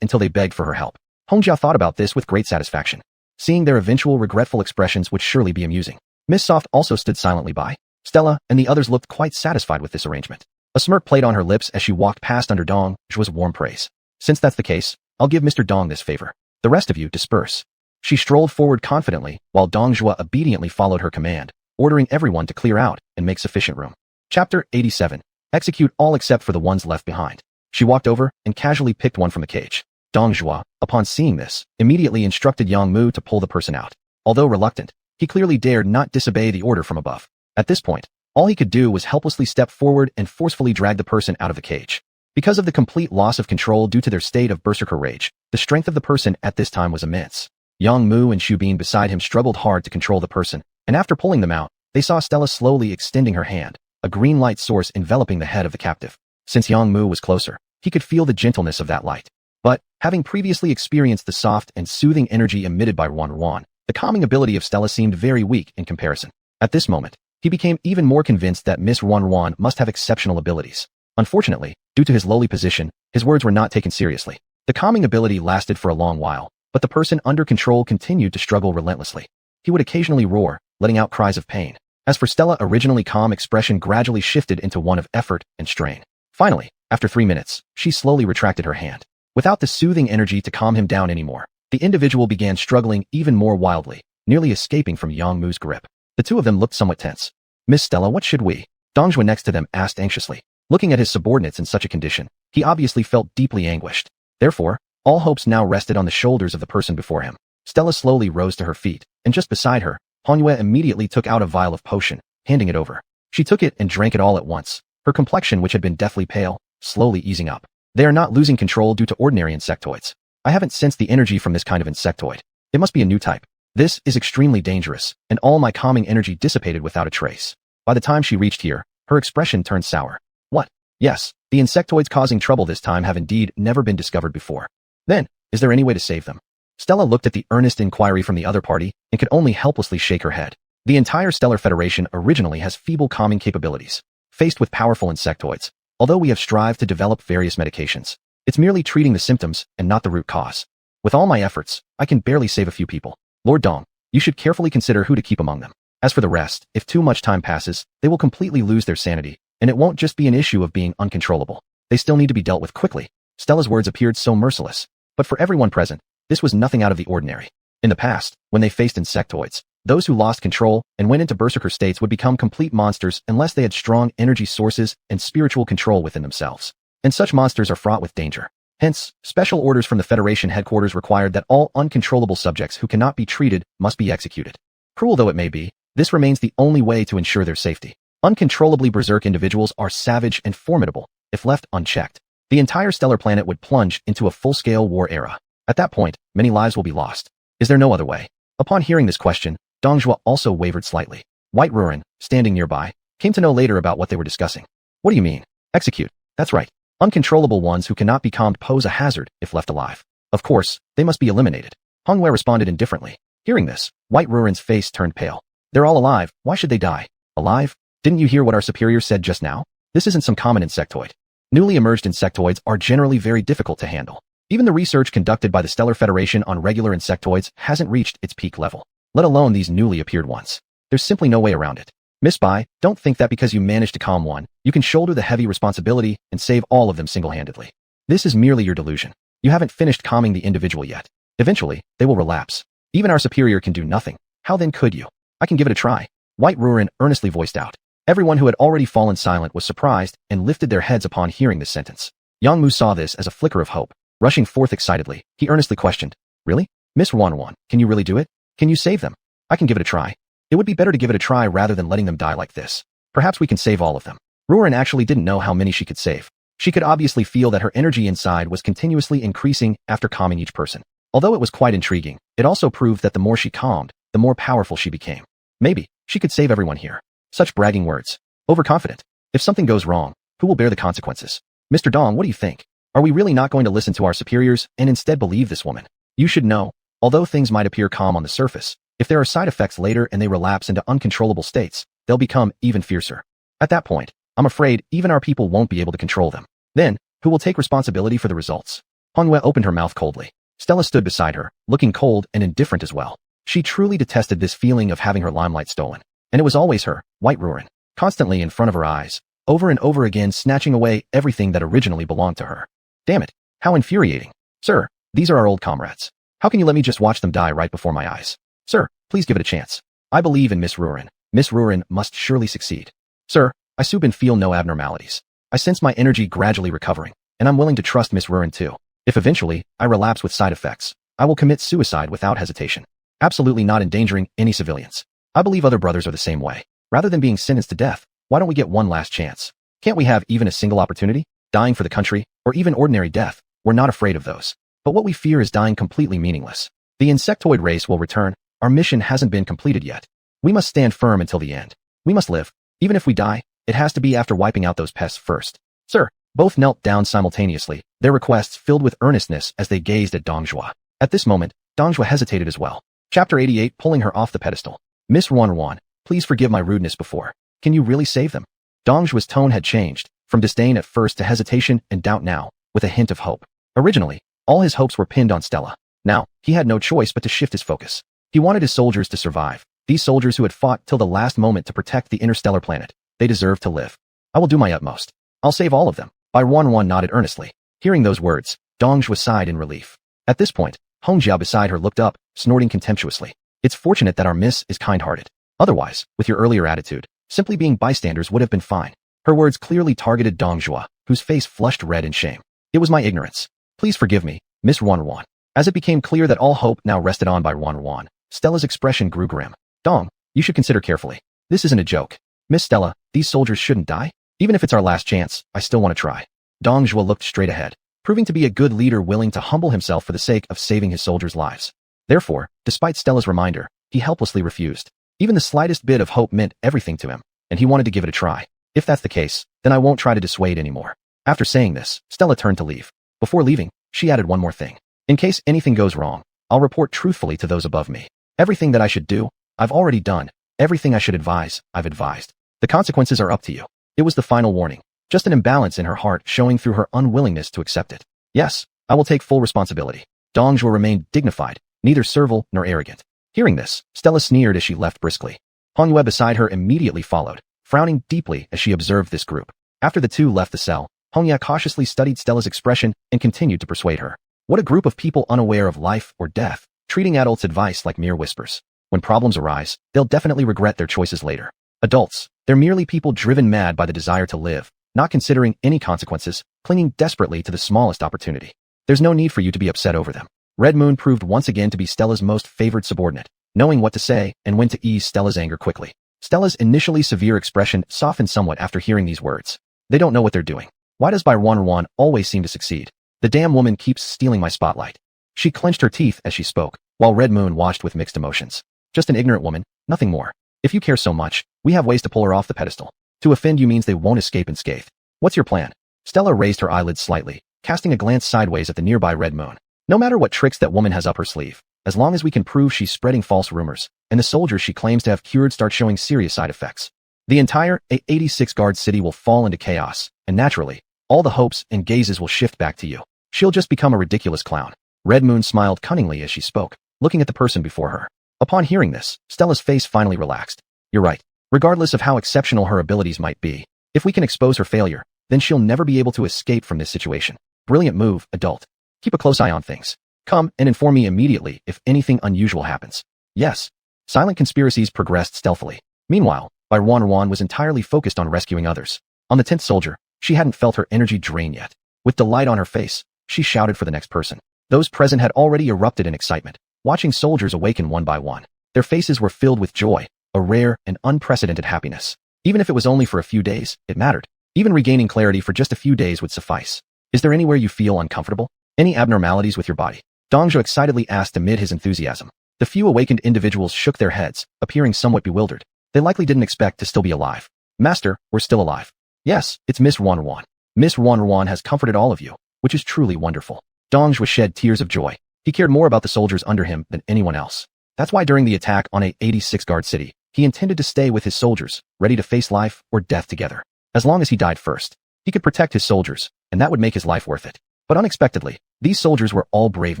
until they begged for her help. Hongjiao thought about this with great satisfaction. Seeing their eventual regretful expressions would surely be amusing. Miss Soft also stood silently by. Stella and the others looked quite satisfied with this arrangement. A smirk played on her lips as she walked past under Dongjue's warm praise. Since that's the case, I'll give Mr. Dong this favor. The rest of you disperse. She strolled forward confidently, while Dongjue obediently followed her command, ordering everyone to clear out and make sufficient room. Chapter 87. Execute all except for the ones left behind. She walked over and casually picked one from the cage. Dongjue, upon seeing this, immediately instructed Yangmu to pull the person out. Although reluctant, he clearly dared not disobey the order from above. At this point, all he could do was helplessly step forward and forcefully drag the person out of the cage. Because of the complete loss of control due to their state of berserker rage, the strength of the person at this time was immense. Yangmu and Shubin beside him struggled hard to control the person, and after pulling them out, they saw Stella slowly extending her hand, a green light source enveloping the head of the captive. Since Yangmu was closer, he could feel the gentleness of that light. But, having previously experienced the soft and soothing energy emitted by Ruan, the calming ability of Stella seemed very weak in comparison. At this moment, he became even more convinced that Miss Ruan must have exceptional abilities. Unfortunately, due to his lowly position, his words were not taken seriously. The calming ability lasted for a long while, but the person under control continued to struggle relentlessly. He would occasionally roar, letting out cries of pain. As for Stella's originally calm expression gradually shifted into one of effort and strain. Finally, after 3 minutes, she slowly retracted her hand. Without the soothing energy to calm him down anymore, the individual began struggling even more wildly, nearly escaping from Yangmu's grip. The two of them looked somewhat tense. Miss Stella, what should we? Dongjue next to them asked anxiously. Looking at his subordinates in such a condition, he obviously felt deeply anguished. Therefore, all hopes now rested on the shoulders of the person before him. Stella slowly rose to her feet, and just beside her, Honyue immediately took out a vial of potion, handing it over. She took it and drank it all at once, her complexion, which had been deathly pale, slowly easing up. They are not losing control due to ordinary insectoids. I haven't sensed the energy from this kind of insectoid. It must be a new type. This is extremely dangerous, and all my calming energy dissipated without a trace. By the time she reached here, her expression turned sour. What? Yes, the insectoids causing trouble this time have indeed never been discovered before. Then, is there any way to save them? Stella looked at the earnest inquiry from the other party and could only helplessly shake her head. The entire Stellar Federation originally has feeble calming capabilities. Faced with powerful insectoids, although we have strived to develop various medications, it's merely treating the symptoms and not the root cause. With all my efforts, I can barely save a few people. Lord Dong, you should carefully consider who to keep among them. As for the rest, if too much time passes, they will completely lose their sanity, and it won't just be an issue of being uncontrollable. They still need to be dealt with quickly. Stella's words appeared so merciless, but for everyone present, this was nothing out of the ordinary. In the past, when they faced insectoids, those who lost control and went into berserker states would become complete monsters unless they had strong energy sources and spiritual control within themselves. And such monsters are fraught with danger. Hence, special orders from the Federation headquarters required that all uncontrollable subjects who cannot be treated must be executed. Cruel though it may be, this remains the only way to ensure their safety. Uncontrollably berserk individuals are savage and formidable. If left unchecked, the entire stellar planet would plunge into a full-scale war era. At that point, many lives will be lost. Is there no other way? Upon hearing this question, Dongjue also wavered slightly. White Ruin, standing nearby, came to know later about what they were discussing. What do you mean? Execute. That's right. Uncontrollable ones who cannot be calmed pose a hazard if left alive. Of course, they must be eliminated. Hongwei responded indifferently. Hearing this, White Ruin's face turned pale. They're all alive, why should they die? Alive? Didn't you hear what our superior said just now? This isn't some common insectoid. Newly emerged insectoids are generally very difficult to handle. Even the research conducted by the Stellar Federation on regular insectoids hasn't reached its peak level, let alone these newly appeared ones. There's simply no way around it. Miss Bai, don't think that because you managed to calm one, you can shoulder the heavy responsibility and save all of them single-handedly. This is merely your delusion. You haven't finished calming the individual yet. Eventually, they will relapse. Even our superior can do nothing. How then could you? I can give it a try. White Ruin earnestly voiced out. Everyone who had already fallen silent was surprised and lifted their heads upon hearing this sentence. Yangmu saw this as a flicker of hope. Rushing forth excitedly, he earnestly questioned, Really? Miss Ruan, can you really do it? Can you save them? I can give it a try. It would be better to give it a try rather than letting them die like this. Perhaps we can save all of them. Ruin actually didn't know how many she could save. She could obviously feel that her energy inside was continuously increasing after calming each person. Although it was quite intriguing, it also proved that the more she calmed, the more powerful she became. Maybe, she could save everyone here. Such bragging words. Overconfident. If something goes wrong, who will bear the consequences? Mr. Dong, what do you think? Are we really not going to listen to our superiors and instead believe this woman? You should know, although things might appear calm on the surface, if there are side effects later and they relapse into uncontrollable states, they'll become even fiercer. At that point, I'm afraid even our people won't be able to control them. Then, who will take responsibility for the results? Hongwei opened her mouth coldly. Stella stood beside her, looking cold and indifferent as well. She truly detested this feeling of having her limelight stolen. And it was always her, White Ruin, constantly in front of her eyes, over and over again snatching away everything that originally belonged to her. Damn it, how infuriating. Sir, these are our old comrades. How can you let me just watch them die right before my eyes? Sir, please give it a chance. I believe in Miss Ruin. Miss Ruin must surely succeed. Sir, I soon feel no abnormalities. I sense my energy gradually recovering, and I'm willing to trust Miss Ruin too. If eventually, I relapse with side effects, I will commit suicide without hesitation. Absolutely not endangering any civilians. I believe other brothers are the same way. Rather than being sentenced to death, why don't we get one last chance? Can't we have even a single opportunity? Dying for the country, or even ordinary death, we're not afraid of those. But what we fear is dying completely meaningless. The insectoid race will return. Our mission hasn't been completed yet. We must stand firm until the end. We must live. Even if we die, it has to be after wiping out those pests first. Sir, both knelt down simultaneously, their requests filled with earnestness as they gazed at Dongjue. At this moment, Dongjue hesitated as well. Chapter 88, pulling her off the pedestal. Miss Ruan, Please forgive my rudeness before. Can you really save them? Dongjua's tone had changed, from disdain at first to hesitation and doubt now, with a hint of hope. Originally, all his hopes were pinned on Stella. Now, he had no choice but to shift his focus. He wanted his soldiers to survive. These soldiers who had fought till the last moment to protect the interstellar planet. They deserve to live. I will do my utmost. I'll save all of them. Bai Wanwan nodded earnestly. Hearing those words, Dongjua sighed in relief. At this point, Hongjiao beside her looked up, snorting contemptuously. It's fortunate that our miss is kind-hearted. Otherwise, with your earlier attitude, simply being bystanders would have been fine. Her words clearly targeted Dongjua, whose face flushed red in shame. It was my ignorance. Please forgive me, Miss Wanwan. As it became clear that all hope now rested on Bai Wanwan, Stella's expression grew grim. Dong, you should consider carefully. This isn't a joke. Miss Stella, these soldiers shouldn't die? Even if it's our last chance, I still want to try. Dongjua looked straight ahead, proving to be a good leader willing to humble himself for the sake of saving his soldiers' lives. Therefore, despite Stella's reminder, he helplessly refused. Even the slightest bit of hope meant everything to him, and he wanted to give it a try. If that's the case, then I won't try to dissuade anymore. After saying this, Stella turned to leave. Before leaving, she added one more thing. In case anything goes wrong, I'll report truthfully to those above me. Everything that I should do, I've already done. Everything I should advise, I've advised. The consequences are up to you. It was the final warning, just an imbalance in her heart showing through her unwillingness to accept it. Yes, I will take full responsibility. Dongjua remained dignified, neither servile nor arrogant. Hearing this, Stella sneered as she left briskly. Hongyue beside her immediately followed, frowning deeply as she observed this group. After the two left the cell, Hongyue cautiously studied Stella's expression and continued to persuade her. What a group of people unaware of life or death, treating adults' advice like mere whispers. When problems arise, they'll definitely regret their choices later. Adults, they're merely people driven mad by the desire to live, not considering any consequences, clinging desperately to the smallest opportunity. There's no need for you to be upset over them. Red Moon proved once again to be Stella's most favored subordinate, knowing what to say and when to ease Stella's anger quickly. Stella's initially severe expression softened somewhat after hearing these words. They don't know what they're doing. Why does Bai Wanwan always seem to succeed? The damn woman keeps stealing my spotlight. She clenched her teeth as she spoke, while Red Moon watched with mixed emotions. Just an ignorant woman, nothing more. If you care so much, we have ways to pull her off the pedestal. To offend you means they won't escape unscathed. What's your plan? Stella raised her eyelids slightly, casting a glance sideways at the nearby Red Moon. No matter what tricks that woman has up her sleeve, as long as we can prove she's spreading false rumors, and the soldiers she claims to have cured start showing serious side effects, the entire 86-guard city will fall into chaos, and naturally, all the hopes and gazes will shift back to you. She'll just become a ridiculous clown. Red Moon smiled cunningly as she spoke, looking at the person before her. Upon hearing this, Stella's face finally relaxed. You're right. Regardless of how exceptional her abilities might be, if we can expose her failure, then she'll never be able to escape from this situation. Brilliant move, adult. Keep a close eye on things. Come and inform me immediately if anything unusual happens. Yes. Silent conspiracies progressed stealthily. Meanwhile, Bai Wanwan was entirely focused on rescuing others. On the 10th soldier, she hadn't felt her energy drain yet. With delight on her face, she shouted for the next person. Those present had already erupted in excitement, watching soldiers awaken one by one. Their faces were filled with joy, a rare and unprecedented happiness. Even if it was only for a few days, it mattered. Even regaining clarity for just a few days would suffice. Is there anywhere you feel uncomfortable? Any abnormalities with your body? Dongjua excitedly asked amid his enthusiasm. The few awakened individuals shook their heads, appearing somewhat bewildered. They likely didn't expect to still be alive. Master, we're still alive. Yes, it's Miss Wanwan. Miss Wanwan has comforted all of you, which is truly wonderful. Dongjua shed tears of joy. He cared more about the soldiers under him than anyone else. That's why during the attack on a 86-guard city, he intended to stay with his soldiers, ready to face life or death together. As long as he died first, he could protect his soldiers, and that would make his life worth it. But unexpectedly, these soldiers were all brave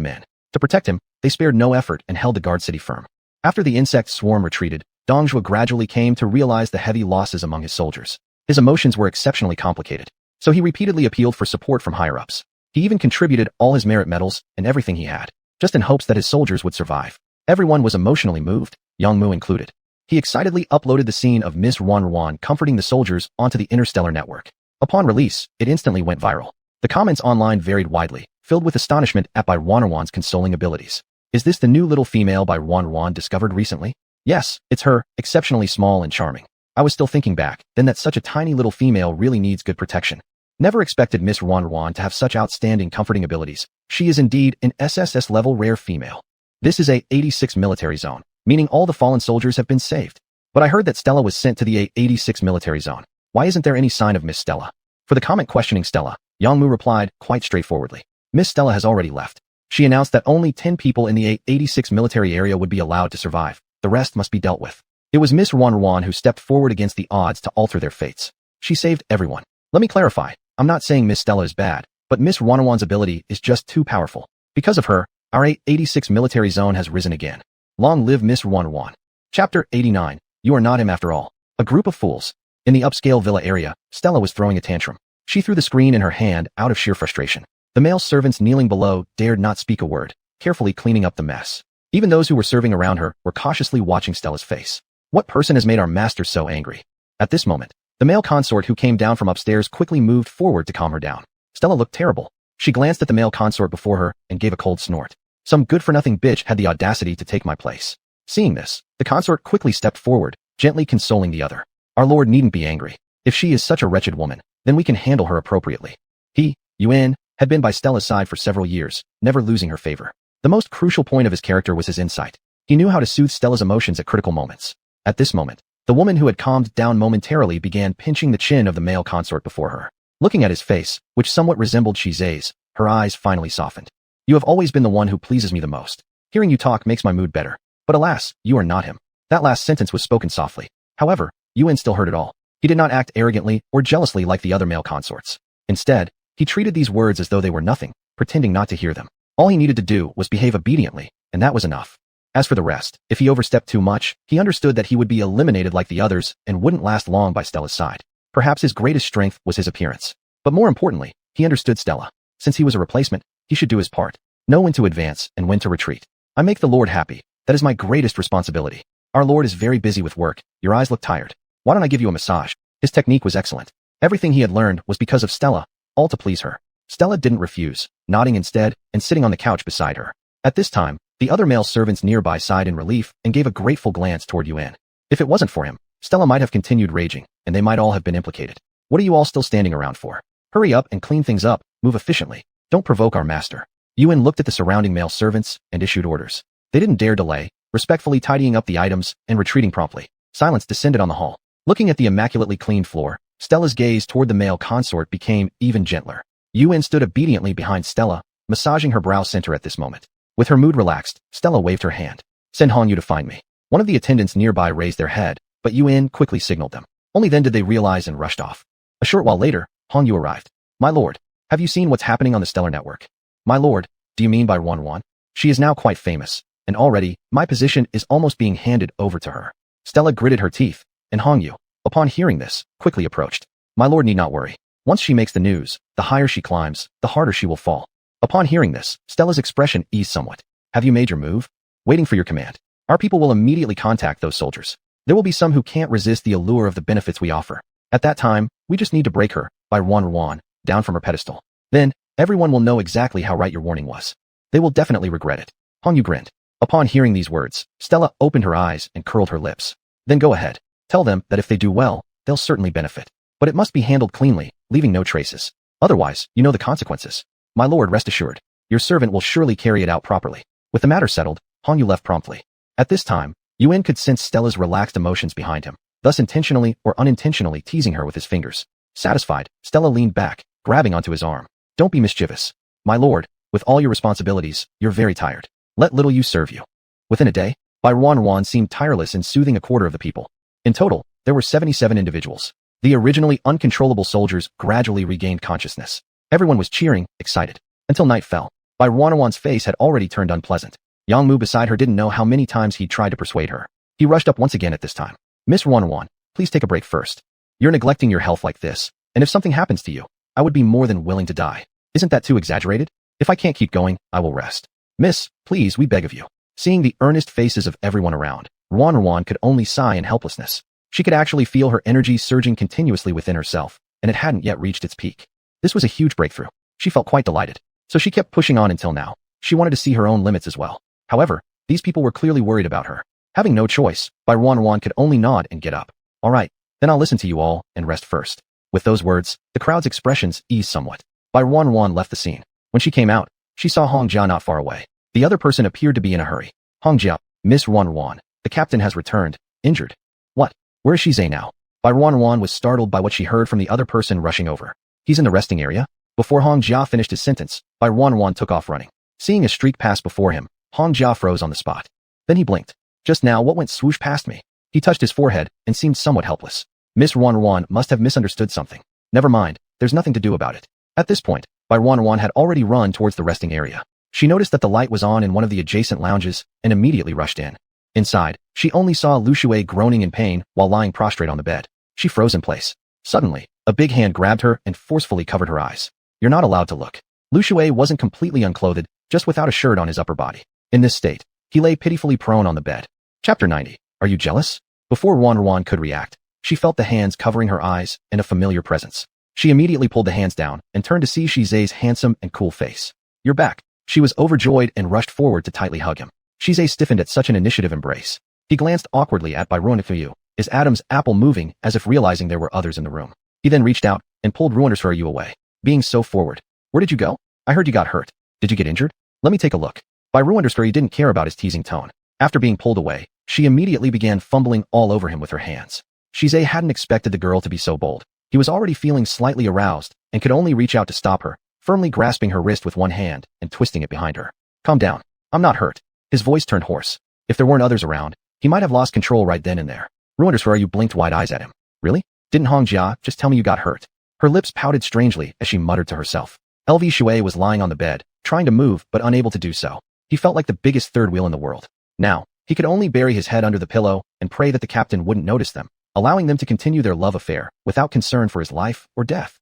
men. To protect him, they spared no effort and held the guard city firm. After the insect swarm retreated, Dongjua gradually came to realize the heavy losses among his soldiers. His emotions were exceptionally complicated, so he repeatedly appealed for support from higher-ups. He even contributed all his merit medals and everything he had, just in hopes that his soldiers would survive. Everyone was emotionally moved, Yongmu included. He excitedly uploaded the scene of Miss Wanwan comforting the soldiers onto the interstellar network. Upon release, it instantly went viral. The comments online varied widely, filled with astonishment at Bai Wanwan's consoling abilities. Is this the new little female Bai Wanwan discovered recently? Yes, it's her, exceptionally small and charming. I was still thinking back, then that such a tiny little female really needs good protection. Never expected Miss Wanwan to have such outstanding comforting abilities. She is indeed an SSS-level rare female. This is a 86 military zone, meaning all the fallen soldiers have been saved. But I heard that Stella was sent to the A86 military zone. Why isn't there any sign of Miss Stella? For the comment questioning Stella, Yongmu replied quite straightforwardly. Miss Stella has already left. She announced that only 10 people in the A86 military area would be allowed to survive. The rest must be dealt with. It was Miss Ruan who stepped forward against the odds to alter their fates. She saved everyone. Let me clarify, I'm not saying Miss Stella is bad, but Miss Ruan's ability is just too powerful. Because of her, our 86 military zone has risen again. Long live Miss Ruan. Chapter 89. You are not him after all. A group of fools. In the upscale villa area, Stella was throwing a tantrum. She threw the screen in her hand out of sheer frustration. The male servants kneeling below dared not speak a word, carefully cleaning up the mess. Even those who were serving around her were cautiously watching Stella's face. What person has made our master so angry? At this moment, the male consort who came down from upstairs quickly moved forward to calm her down. Stella looked terrible. She glanced at the male consort before her and gave a cold snort. Some good-for-nothing bitch had the audacity to take my place. Seeing this, the consort quickly stepped forward, gently consoling the other. Our lord needn't be angry. If she is such a wretched woman, then we can handle her appropriately. He, Yuan, had been by Stella's side for several years, never losing her favor. The most crucial point of his character was his insight. He knew how to soothe Stella's emotions at critical moments. At this moment, the woman who had calmed down momentarily began pinching the chin of the male consort before her. Looking at his face, which somewhat resembled Shize's, her eyes finally softened. You have always been the one who pleases me the most. Hearing you talk makes my mood better. But alas, you are not him. That last sentence was spoken softly. However, Yuan still heard it all. He did not act arrogantly or jealously like the other male consorts. Instead, he treated these words as though they were nothing, pretending not to hear them. All he needed to do was behave obediently, and that was enough. As for the rest, if he overstepped too much, he understood that he would be eliminated like the others and wouldn't last long by Stella's side. Perhaps his greatest strength was his appearance. But more importantly, he understood Stella. Since he was a replacement, he should do his part. Know when to advance and when to retreat. I make the Lord happy. That is my greatest responsibility. Our Lord is very busy with work. Your eyes look tired. Why don't I give you a massage? His technique was excellent. Everything he had learned was because of Stella, all to please her. Stella didn't refuse, nodding instead and sitting on the couch beside her. At this time, the other male servants nearby sighed in relief and gave a grateful glance toward Yuan. If it wasn't for him, Stella might have continued raging, and they might all have been implicated. What are you all still standing around for? Hurry up and clean things up, move efficiently. Don't provoke our master. Yuan looked at the surrounding male servants and issued orders. They didn't dare delay, respectfully tidying up the items and retreating promptly. Silence descended on the hall. Looking at the immaculately cleaned floor, Stella's gaze toward the male consort became even gentler. Yuan stood obediently behind Stella, massaging her brow center at this moment. With her mood relaxed, Stella waved her hand. Send Hongyu to find me. One of the attendants nearby raised their head, but Yuan quickly signaled them. Only then did they realize and rushed off. A short while later, Hongyu arrived. My lord, have you seen what's happening on the Stellar Network? My lord, do you mean by Ruan? She is now quite famous, and already, my position is almost being handed over to her. Stella gritted her teeth, and Hongyu, upon hearing this, quickly approached. My lord need not worry. Once she makes the news, the higher she climbs, the harder she will fall. Upon hearing this, Stella's expression eased somewhat. Have you made your move? Waiting for your command. Our people will immediately contact those soldiers. There will be some who can't resist the allure of the benefits we offer. At that time, we just need to break her, by Ruan, down from her pedestal. Then, everyone will know exactly how right your warning was. They will definitely regret it. Hongyu grinned. Upon hearing these words, Stella opened her eyes and curled her lips. Then go ahead. Tell them that if they do well, they'll certainly benefit. But it must be handled cleanly, leaving no traces. Otherwise, you know the consequences. My lord, rest assured. Your servant will surely carry it out properly. With the matter settled, Hongyu left promptly. At this time, Yuan could sense Stella's relaxed emotions behind him, thus intentionally or unintentionally teasing her with his fingers. Satisfied, Stella leaned back, grabbing onto his arm. Don't be mischievous. My lord, with all your responsibilities, you're very tired. Let little use serve you. Within a day, Ruan seemed tireless in soothing a quarter of the people. In total, there were 77 individuals. The originally uncontrollable soldiers gradually regained consciousness. Everyone was cheering, excited. Until night fell. Ruan's face had already turned unpleasant. Yangmu beside her didn't know how many times he'd tried to persuade her. He rushed up once again at this time. Miss Ruan, please take a break first. You're neglecting your health like this, and if something happens to you, I would be more than willing to die. Isn't that too exaggerated? If I can't keep going, I will rest. Miss, please, we beg of you. Seeing the earnest faces of everyone around, Ruan could only sigh in helplessness. She could actually feel her energy surging continuously within herself, and it hadn't yet reached its peak. This was a huge breakthrough. She felt quite delighted. So she kept pushing on until now. She wanted to see her own limits as well. However, these people were clearly worried about her. Having no choice, Ruan could only nod and get up. All right, then I'll listen to you all and rest first. With those words, the crowd's expressions eased somewhat. Ruan left the scene. When she came out, she saw Hongjia not far away. The other person appeared to be in a hurry. Hongjia, Miss Ruan, the captain has returned, injured. What? Where is Shize now? Ruan was startled by what she heard from the other person rushing over. He's in the resting area? Before Hongjia finished his sentence, Ruan took off running. Seeing a streak pass before him, Hongjia froze on the spot. Then he blinked. Just now what went swoosh past me? He touched his forehead and seemed somewhat helpless. Miss Ruan must have misunderstood something. Never mind, there's nothing to do about it. At this point, Ruan had already run towards the resting area. She noticed that the light was on in one of the adjacent lounges and immediately rushed in. Inside, she only saw Lu Shui groaning in pain while lying prostrate on the bed. She froze in place. Suddenly, a big hand grabbed her and forcefully covered her eyes. You're not allowed to look. Lu Shui wasn't completely unclothed, just without a shirt on his upper body. In this state, he lay pitifully prone on the bed. Chapter 90. Are you jealous? Before Ruan could react, she felt the hands covering her eyes and a familiar presence. She immediately pulled the hands down and turned to see Shize's handsome and cool face. You're back. She was overjoyed and rushed forward to tightly hug him. Shize stiffened at such an initiative embrace. He glanced awkwardly at Ruan-yu, his Adam's apple moving as if realizing there were others in the room. He then reached out and pulled Ruan-yu away, being so forward. Where did you go? I heard you got hurt. Did you get injured? Let me take a look. Ruan-yu didn't care about his teasing tone. After being pulled away, she immediately began fumbling all over him with her hands. Shize hadn't expected the girl to be so bold. He was already feeling slightly aroused and could only reach out to stop her, firmly grasping her wrist with one hand and twisting it behind her. Calm down. I'm not hurt. His voice turned hoarse. If there weren't others around, he might have lost control right then and there. Ruan-yu blinked wide eyes at him. Really? Didn't Hongjia just tell me you got hurt? Her lips pouted strangely as she muttered to herself. LV Shui was lying on the bed, trying to move but unable to do so. He felt like the biggest third wheel in the world. Now, he could only bury his head under the pillow and pray that the captain wouldn't notice them, allowing them to continue their love affair without concern for his life or death.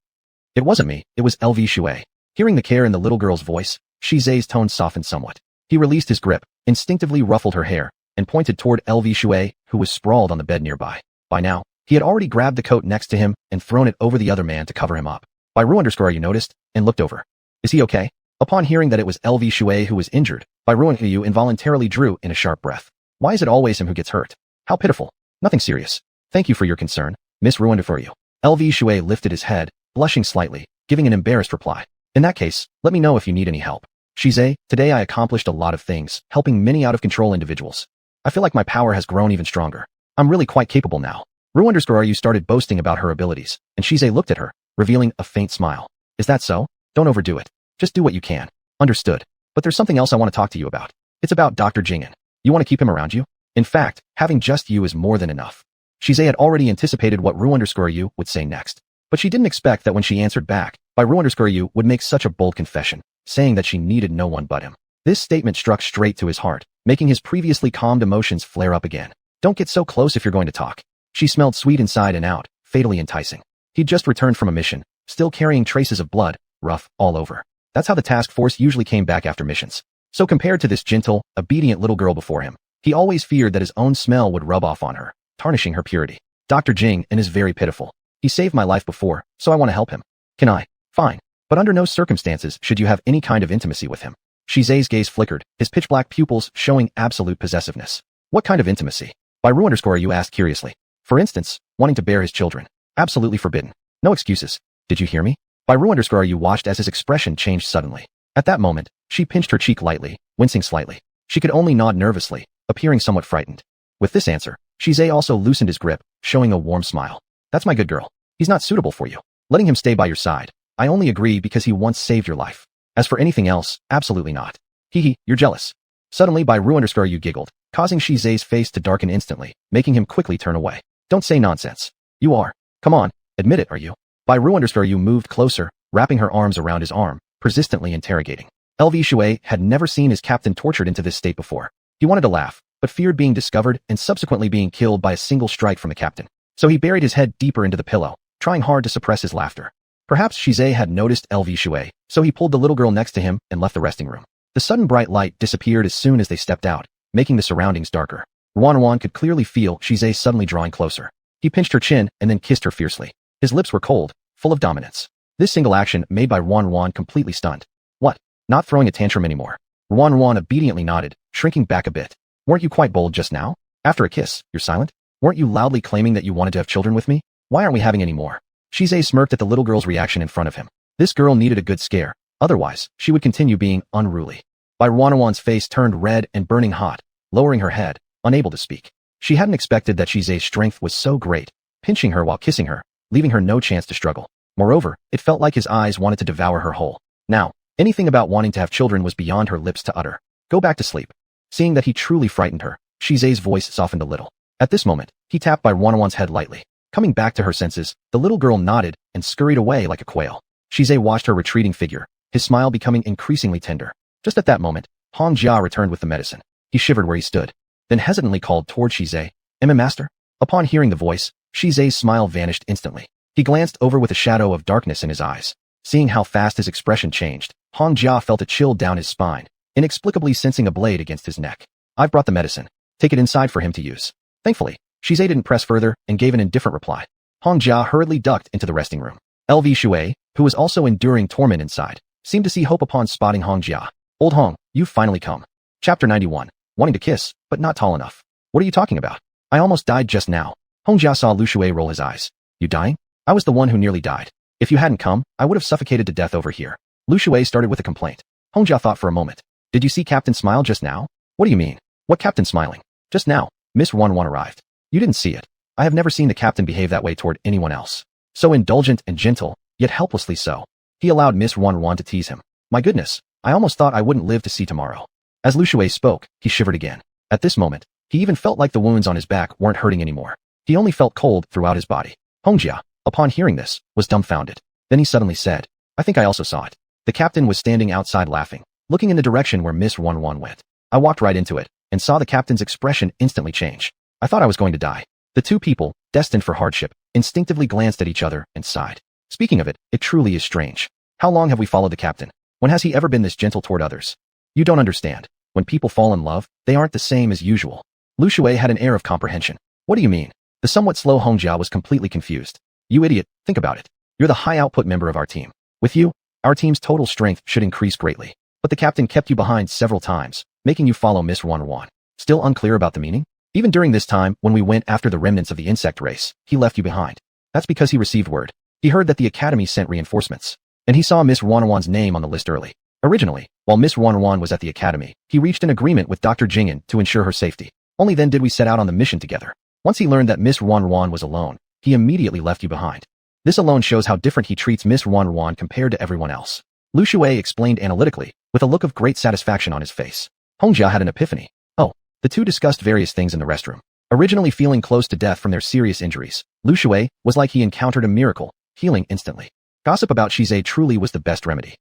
It wasn't me, it was LV Shui. Hearing the care in the little girl's voice, Shize's tone softened somewhat. He released his grip, instinctively ruffled her hair, and pointed toward LV Shui, who was sprawled on the bed nearby. By now, he had already grabbed the coat next to him and thrown it over the other man to cover him up. Ruan-yu noticed and looked over. Is he okay? Upon hearing that it was LV Shui who was injured, Ruan-yu involuntarily drew in a sharp breath. Why is it always him who gets hurt? How pitiful. Nothing serious. Thank you for your concern, Miss Ruan-yu. LV Shui lifted his head, blushing slightly, giving an embarrassed reply. In that case, let me know if you need any help. Shize, today I accomplished a lot of things, helping many out-of-control individuals. I feel like my power has grown even stronger. I'm really quite capable now. Ruan-yu started boasting about her abilities, and Shize looked at her, revealing a faint smile. Is that so? Don't overdo it. Just do what you can. Understood. But there's something else I want to talk to you about. It's about Dr. Jing'an. You want to keep him around you? In fact, having just you is more than enough. Shize had already anticipated what Ruan-yu would say next. But she didn't expect that when she answered back, Ruan-yu would make such a bold confession, saying that she needed no one but him. This statement struck straight to his heart, making his previously calmed emotions flare up again. Don't get so close if you're going to talk. She smelled sweet inside and out, fatally enticing. He'd just returned from a mission, still carrying traces of blood, rough, all over. That's how the task force usually came back after missions. So compared to this gentle, obedient little girl before him, he always feared that his own smell would rub off on her, tarnishing her purity. Dr. Jing'an is very pitiful. He saved my life before, so I want to help him. Can I? Fine. But under no circumstances should you have any kind of intimacy with him. Shize's gaze flickered, his pitch-black pupils showing absolute possessiveness. What kind of intimacy? Ruan-yu asked curiously. For instance, wanting to bear his children. Absolutely forbidden. No excuses. Did you hear me? Ruan-yu watched as his expression changed suddenly. At that moment, she pinched her cheek lightly, wincing slightly. She could only nod nervously, appearing somewhat frightened. With this answer, Shize also loosened his grip, showing a warm smile. That's my good girl. He's not suitable for you. Letting him stay by your side. I only agree because he once saved your life. As for anything else, absolutely not. Hee, you're jealous. Suddenly Ruan-yu giggled, causing Shize's face to darken instantly, making him quickly turn away. Don't say nonsense. You are. Come on, admit it, are you? Ruan-yu moved closer, wrapping her arms around his arm, persistently interrogating. LV Shui had never seen his captain tortured into this state before. He wanted to laugh, but feared being discovered and subsequently being killed by a single strike from the captain. So he buried his head deeper into the pillow, trying hard to suppress his laughter. Perhaps Shize had noticed LV Shui, so he pulled the little girl next to him and left the resting room. The sudden bright light disappeared as soon as they stepped out, making the surroundings darker. Ruan could clearly feel Shize suddenly drawing closer. He pinched her chin and then kissed her fiercely. His lips were cold, full of dominance. This single action made Ruan completely stunned. What? Not throwing a tantrum anymore. Ruan obediently nodded, shrinking back a bit. Weren't you quite bold just now? After a kiss, you're silent? Weren't you loudly claiming that you wanted to have children with me? Why aren't we having any more? Shize smirked at the little girl's reaction in front of him. This girl needed a good scare, otherwise, she would continue being unruly. Ruan's face turned red and burning hot, lowering her head, unable to speak. She hadn't expected that Shize's strength was so great, pinching her while kissing her, leaving her no chance to struggle. Moreover, it felt like his eyes wanted to devour her whole. Now, anything about wanting to have children was beyond her lips to utter. Go back to sleep. Seeing that he truly frightened her, Shize's voice softened a little. At this moment, he tapped Bai Wanwan's head lightly. Coming back to her senses, the little girl nodded and scurried away like a quail. Shize watched her retreating figure, his smile becoming increasingly tender. Just at that moment, Hong Jia returned with the medicine. He shivered where he stood, then hesitantly called toward Shize, Master? Upon hearing the voice, Shize's smile vanished instantly. He glanced over with a shadow of darkness in his eyes. Seeing how fast his expression changed, Hong Jia felt a chill down his spine, inexplicably sensing a blade against his neck. I've brought the medicine. Take it inside for him to use. Thankfully, Shize didn't press further and gave an indifferent reply. Hong Jia hurriedly ducked into the resting room. LV Shui, who was also enduring torment inside, seemed to see hope upon spotting Hong Jia. Old Hong, you've finally come. Chapter 91. Wanting to kiss, but not tall enough. What are you talking about? I almost died just now. Hong Jia saw Lu Shui roll his eyes. You dying? I was the one who nearly died. If you hadn't come, I would have suffocated to death over here. Lu Shui started with a complaint. Hong Jia thought for a moment. Did you see Captain smile just now? What do you mean? What captain smiling? Just now, Miss Wanwan arrived. You didn't see it. I have never seen the captain behave that way toward anyone else. So indulgent and gentle, yet helplessly so. He allowed Miss Wanwan to tease him. My goodness, I almost thought I wouldn't live to see tomorrow. As Lu Shui spoke, he shivered again. At this moment, he even felt like the wounds on his back weren't hurting anymore. He only felt cold throughout his body. Hong Jia, upon hearing this, was dumbfounded. Then he suddenly said, I think I also saw it. The captain was standing outside laughing, looking in the direction where Miss Wanwan went. I walked right into it, and saw the captain's expression instantly change. I thought I was going to die. The two people, destined for hardship, instinctively glanced at each other and sighed. Speaking of it, it truly is strange. How long have we followed the captain? When has he ever been this gentle toward others? You don't understand. When people fall in love, they aren't the same as usual. Lu Shui had an air of comprehension. What do you mean? The somewhat slow Hong Jia was completely confused. You idiot, think about it. You're the high-output member of our team. With you, our team's total strength should increase greatly. But the captain kept you behind several times, making you follow Miss Wanwan. Still unclear about the meaning? Even during this time, when we went after the remnants of the insect race, he left you behind. That's because he received word. He heard that the academy sent reinforcements. And he saw Miss Wanwan's name on the list early. Originally, while Miss Wanwan was at the academy, he reached an agreement with Dr. Jing'an to ensure her safety. Only then did we set out on the mission together. Once he learned that Miss Wanwan was alone, he immediately left you behind. This alone shows how different he treats Miss Wanwan compared to everyone else. Lu Shui explained analytically, with a look of great satisfaction on his face. Hong Jia had an epiphany. Oh, the two discussed various things in the restroom. Originally feeling close to death from their serious injuries, Lu Shui was like he encountered a miracle, healing instantly. Gossip about Shize truly was the best remedy.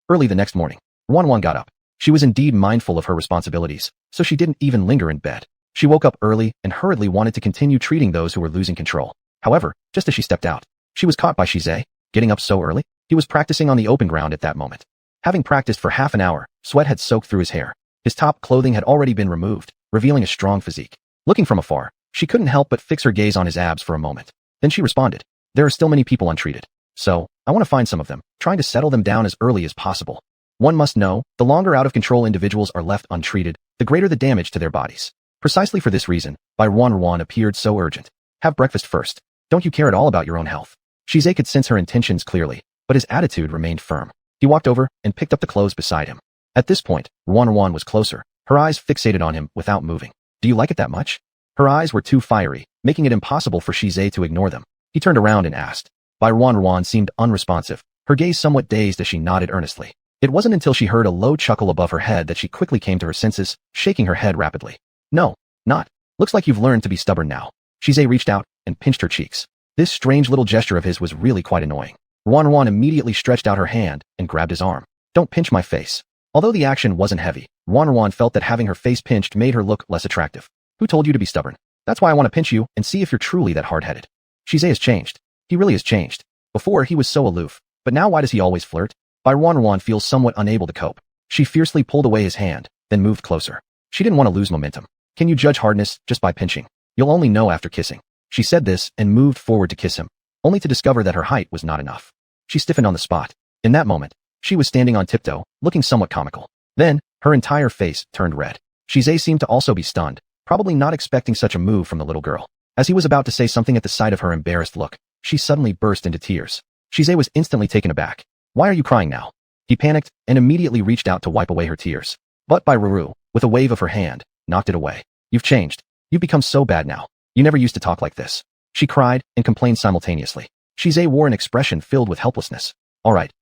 Early the next morning, Wanwan got up. She was indeed mindful of her responsibilities, so she didn't even linger in bed. She woke up early and hurriedly wanted to continue treating those who were losing control. However, just as she stepped out, she was caught by Shize. Getting up so early? He was practicing on the open ground at that moment. Having practiced for half an hour, sweat had soaked through his hair. His top clothing had already been removed, revealing a strong physique. Looking from afar, she couldn't help but fix her gaze on his abs for a moment. Then she responded, there are still many people untreated. So, I want to find some of them, trying to settle them down as early as possible. One must know, the longer out-of-control individuals are left untreated, the greater the damage to their bodies. Precisely for this reason, Bai Wanwan appeared so urgent. Have breakfast first. Don't you care at all about your own health? Shize could sense her intentions clearly, but his attitude remained firm. He walked over and picked up the clothes beside him. At this point, Wanwan was closer, her eyes fixated on him without moving. Do you like it that much? Her eyes were too fiery, making it impossible for Shize to ignore them. He turned around and asked. Bai Wanwan seemed unresponsive, her gaze somewhat dazed as she nodded earnestly. It wasn't until she heard a low chuckle above her head that she quickly came to her senses, shaking her head rapidly. No, not. Looks like you've learned to be stubborn now. Shize reached out and pinched her cheeks. This strange little gesture of his was really quite annoying. Wanwan immediately stretched out her hand and grabbed his arm. Don't pinch my face. Although the action wasn't heavy, Wanwan felt that having her face pinched made her look less attractive. Who told you to be stubborn? That's why I want to pinch you and see if you're truly that hard-headed. Shize has changed. He really has changed. Before, he was so aloof, but now why does he always flirt? Bai Wanwan feels somewhat unable to cope. She fiercely pulled away his hand, then moved closer. She didn't want to lose momentum. Can you judge hardness just by pinching? You'll only know after kissing. She said this and moved forward to kiss him, only to discover that her height was not enough. She stiffened on the spot. In that moment, she was standing on tiptoe, looking somewhat comical. Then, her entire face turned red. Shize seemed to also be stunned, probably not expecting such a move from the little girl. As he was about to say something at the sight of her embarrassed look, she suddenly burst into tears. Shize was instantly taken aback. Why are you crying now? He panicked and immediately reached out to wipe away her tears. But Bai Ruru, with a wave of her hand, knocked it away. You've changed. You've become so bad now. You never used to talk like this. She cried and complained simultaneously. Shize wore an expression filled with helplessness. All right,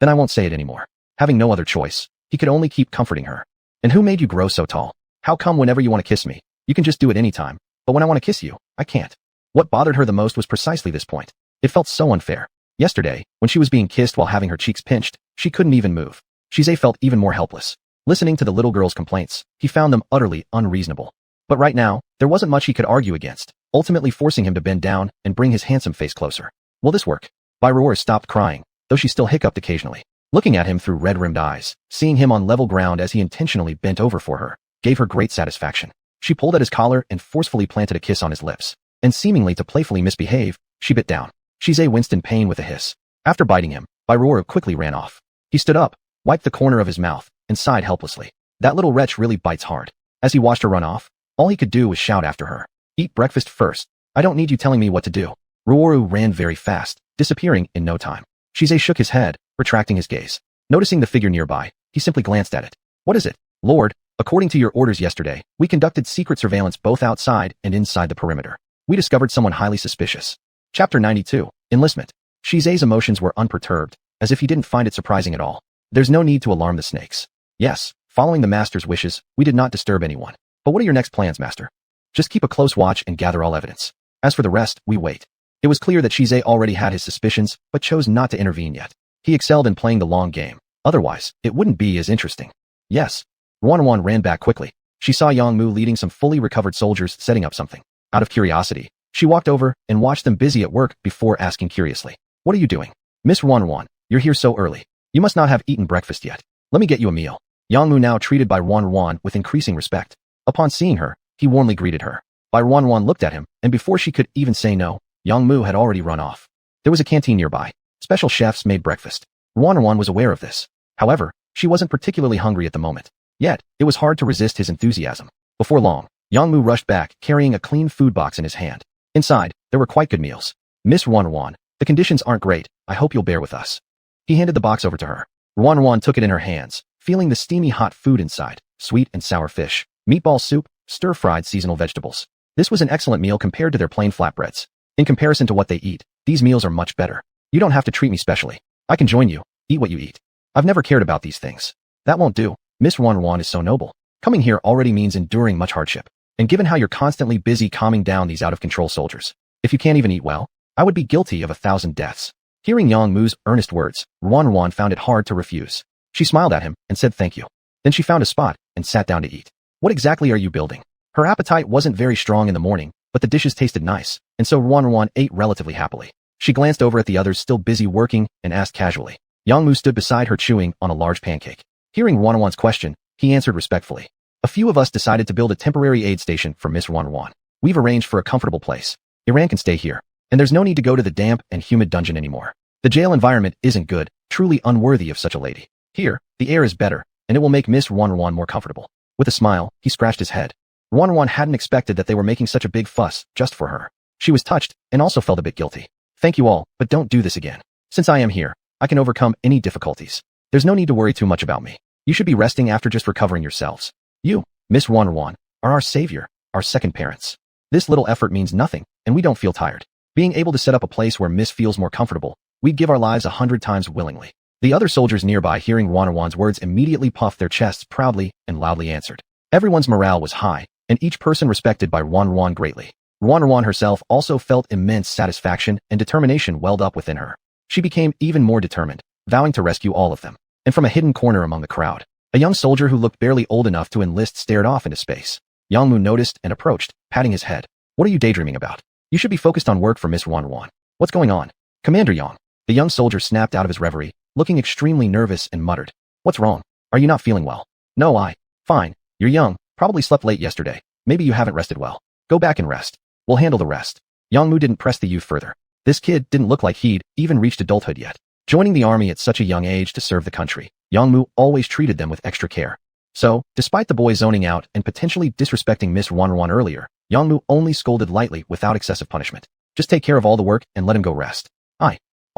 then I won't say it anymore. Having no other choice, he could only keep comforting her. And who made you grow so tall? How come whenever you want to kiss me, you can just do it anytime? but when I want to kiss you, I can't. What bothered her the most was precisely this point. It felt so unfair. Yesterday, when she was being kissed while having her cheeks pinched, she couldn't even move. Shize felt even more helpless. Listening to the little girl's complaints, he found them utterly unreasonable. But right now, there wasn't much he could argue against, ultimately forcing him to bend down and bring his handsome face closer. Will this work? Bairuor stopped crying, though she still hiccuped occasionally. Looking at him through red-rimmed eyes, seeing him on level ground as he intentionally bent over for her, gave her great satisfaction. She pulled at his collar and forcefully planted a kiss on his lips. And seemingly to playfully misbehave, she bit down. Shize winced in pain with a hiss. After biting him, Bairuor quickly ran off. He stood up, wiped the corner of his mouth, and sighed helplessly. That little wretch really bites hard. As he watched her run off, all he could do was shout after her. Eat breakfast first. I don't need you telling me what to do. Ruoru ran very fast, disappearing in no time. Shize shook his head, retracting his gaze. Noticing the figure nearby, he simply glanced at it. What is it? Lord, according to your orders yesterday, we conducted secret surveillance both outside and inside the perimeter. We discovered someone highly suspicious. Chapter 92. Enlistment. Shize's emotions were unperturbed, as if he didn't find it surprising at all. There's no need to alarm the snakes. Yes, following the master's wishes, we did not disturb anyone. But what are your next plans, master? Just keep a close watch and gather all evidence. As for the rest, we wait. It was clear that Shize already had his suspicions, but chose not to intervene yet. He excelled in playing the long game. Otherwise, it wouldn't be as interesting. Yes. Ruan ran back quickly. She saw Yongmu leading some fully recovered soldiers setting up something. Out of curiosity, she walked over and watched them busy at work before asking curiously, "What are you doing? Miss Ruan, you're here so early. You must not have eaten breakfast yet. Let me get you a meal." Yongmu now treated Bai Ruan with increasing respect. Upon seeing her, he warmly greeted her. Bai Ruan looked at him, and before she could even say no, Yongmu had already run off. There was a canteen nearby. Special chefs made breakfast. Ruan was aware of this. However, she wasn't particularly hungry at the moment. Yet, it was hard to resist his enthusiasm. Before long, Yongmu rushed back, carrying a clean food box in his hand. Inside, there were quite good meals. Miss Ruan, the conditions aren't great. I hope you'll bear with us. He handed the box over to her. Ruan took it in her hands, feeling the steamy hot food inside, sweet and sour fish, meatball soup, stir-fried seasonal vegetables. This was an excellent meal compared to their plain flatbreads. In comparison to what they eat, these meals are much better. You don't have to treat me specially. I can join you. Eat what you eat. I've never cared about these things. That won't do. Miss Ruan is so noble. Coming here already means enduring much hardship. And given how you're constantly busy calming down these out-of-control soldiers, if you can't even eat well, I would be guilty of 1,000 deaths. Hearing Yongmu's earnest words, Ruan found it hard to refuse. She smiled at him and said thank you. Then she found a spot and sat down to eat. What exactly are you building? Her appetite wasn't very strong in the morning, but the dishes tasted nice, and so Ruan ate relatively happily. She glanced over at the others still busy working and asked casually. Yongmu stood beside her chewing on a large pancake. Hearing Ruan's question, he answered respectfully. A few of us decided to build a temporary aid station for Miss Ruan. We've arranged for a comfortable place. Iran can stay here, and there's no need to go to the damp and humid dungeon anymore. The jail environment isn't good, truly unworthy of such a lady. Here, the air is better, and it will make Miss Ruan more comfortable. With a smile, he scratched his head. Ruan hadn't expected that they were making such a big fuss just for her. She was touched and also felt a bit guilty. Thank you all, but don't do this again. Since I am here, I can overcome any difficulties. There's no need to worry too much about me. You should be resting after just recovering yourselves. You, Miss Ruan, are our savior, our second parents. This little effort means nothing, and we don't feel tired. Being able to set up a place where Miss feels more comfortable, we'd give our lives 100 times willingly. The other soldiers nearby hearing Ruan's words immediately puffed their chests proudly and loudly answered. Everyone's morale was high, and each person respected by Ruan greatly. Ruan herself also felt immense satisfaction and determination welled up within her. She became even more determined, vowing to rescue all of them. And from a hidden corner among the crowd, a young soldier who looked barely old enough to enlist stared off into space. Yongmu noticed and approached, patting his head. What are you daydreaming about? You should be focused on work for Miss Ruan. What's going on? Commander Yang. The young soldier snapped out of his reverie, looking extremely nervous and muttered. What's wrong? Are you not feeling well? No, Fine. You're young, probably slept late yesterday. Maybe you haven't rested well. Go back and rest. We'll handle the rest. Yongmu didn't press the youth further. This kid didn't look like he'd even reached adulthood yet. Joining the army at such a young age to serve the country, Yongmu always treated them with extra care. So, despite the boy zoning out and potentially disrespecting Miss Ruan earlier, Yongmu only scolded lightly without excessive punishment. Just take care of all the work and let him go rest.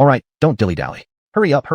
Alright, don't dilly-dally. Hurry up.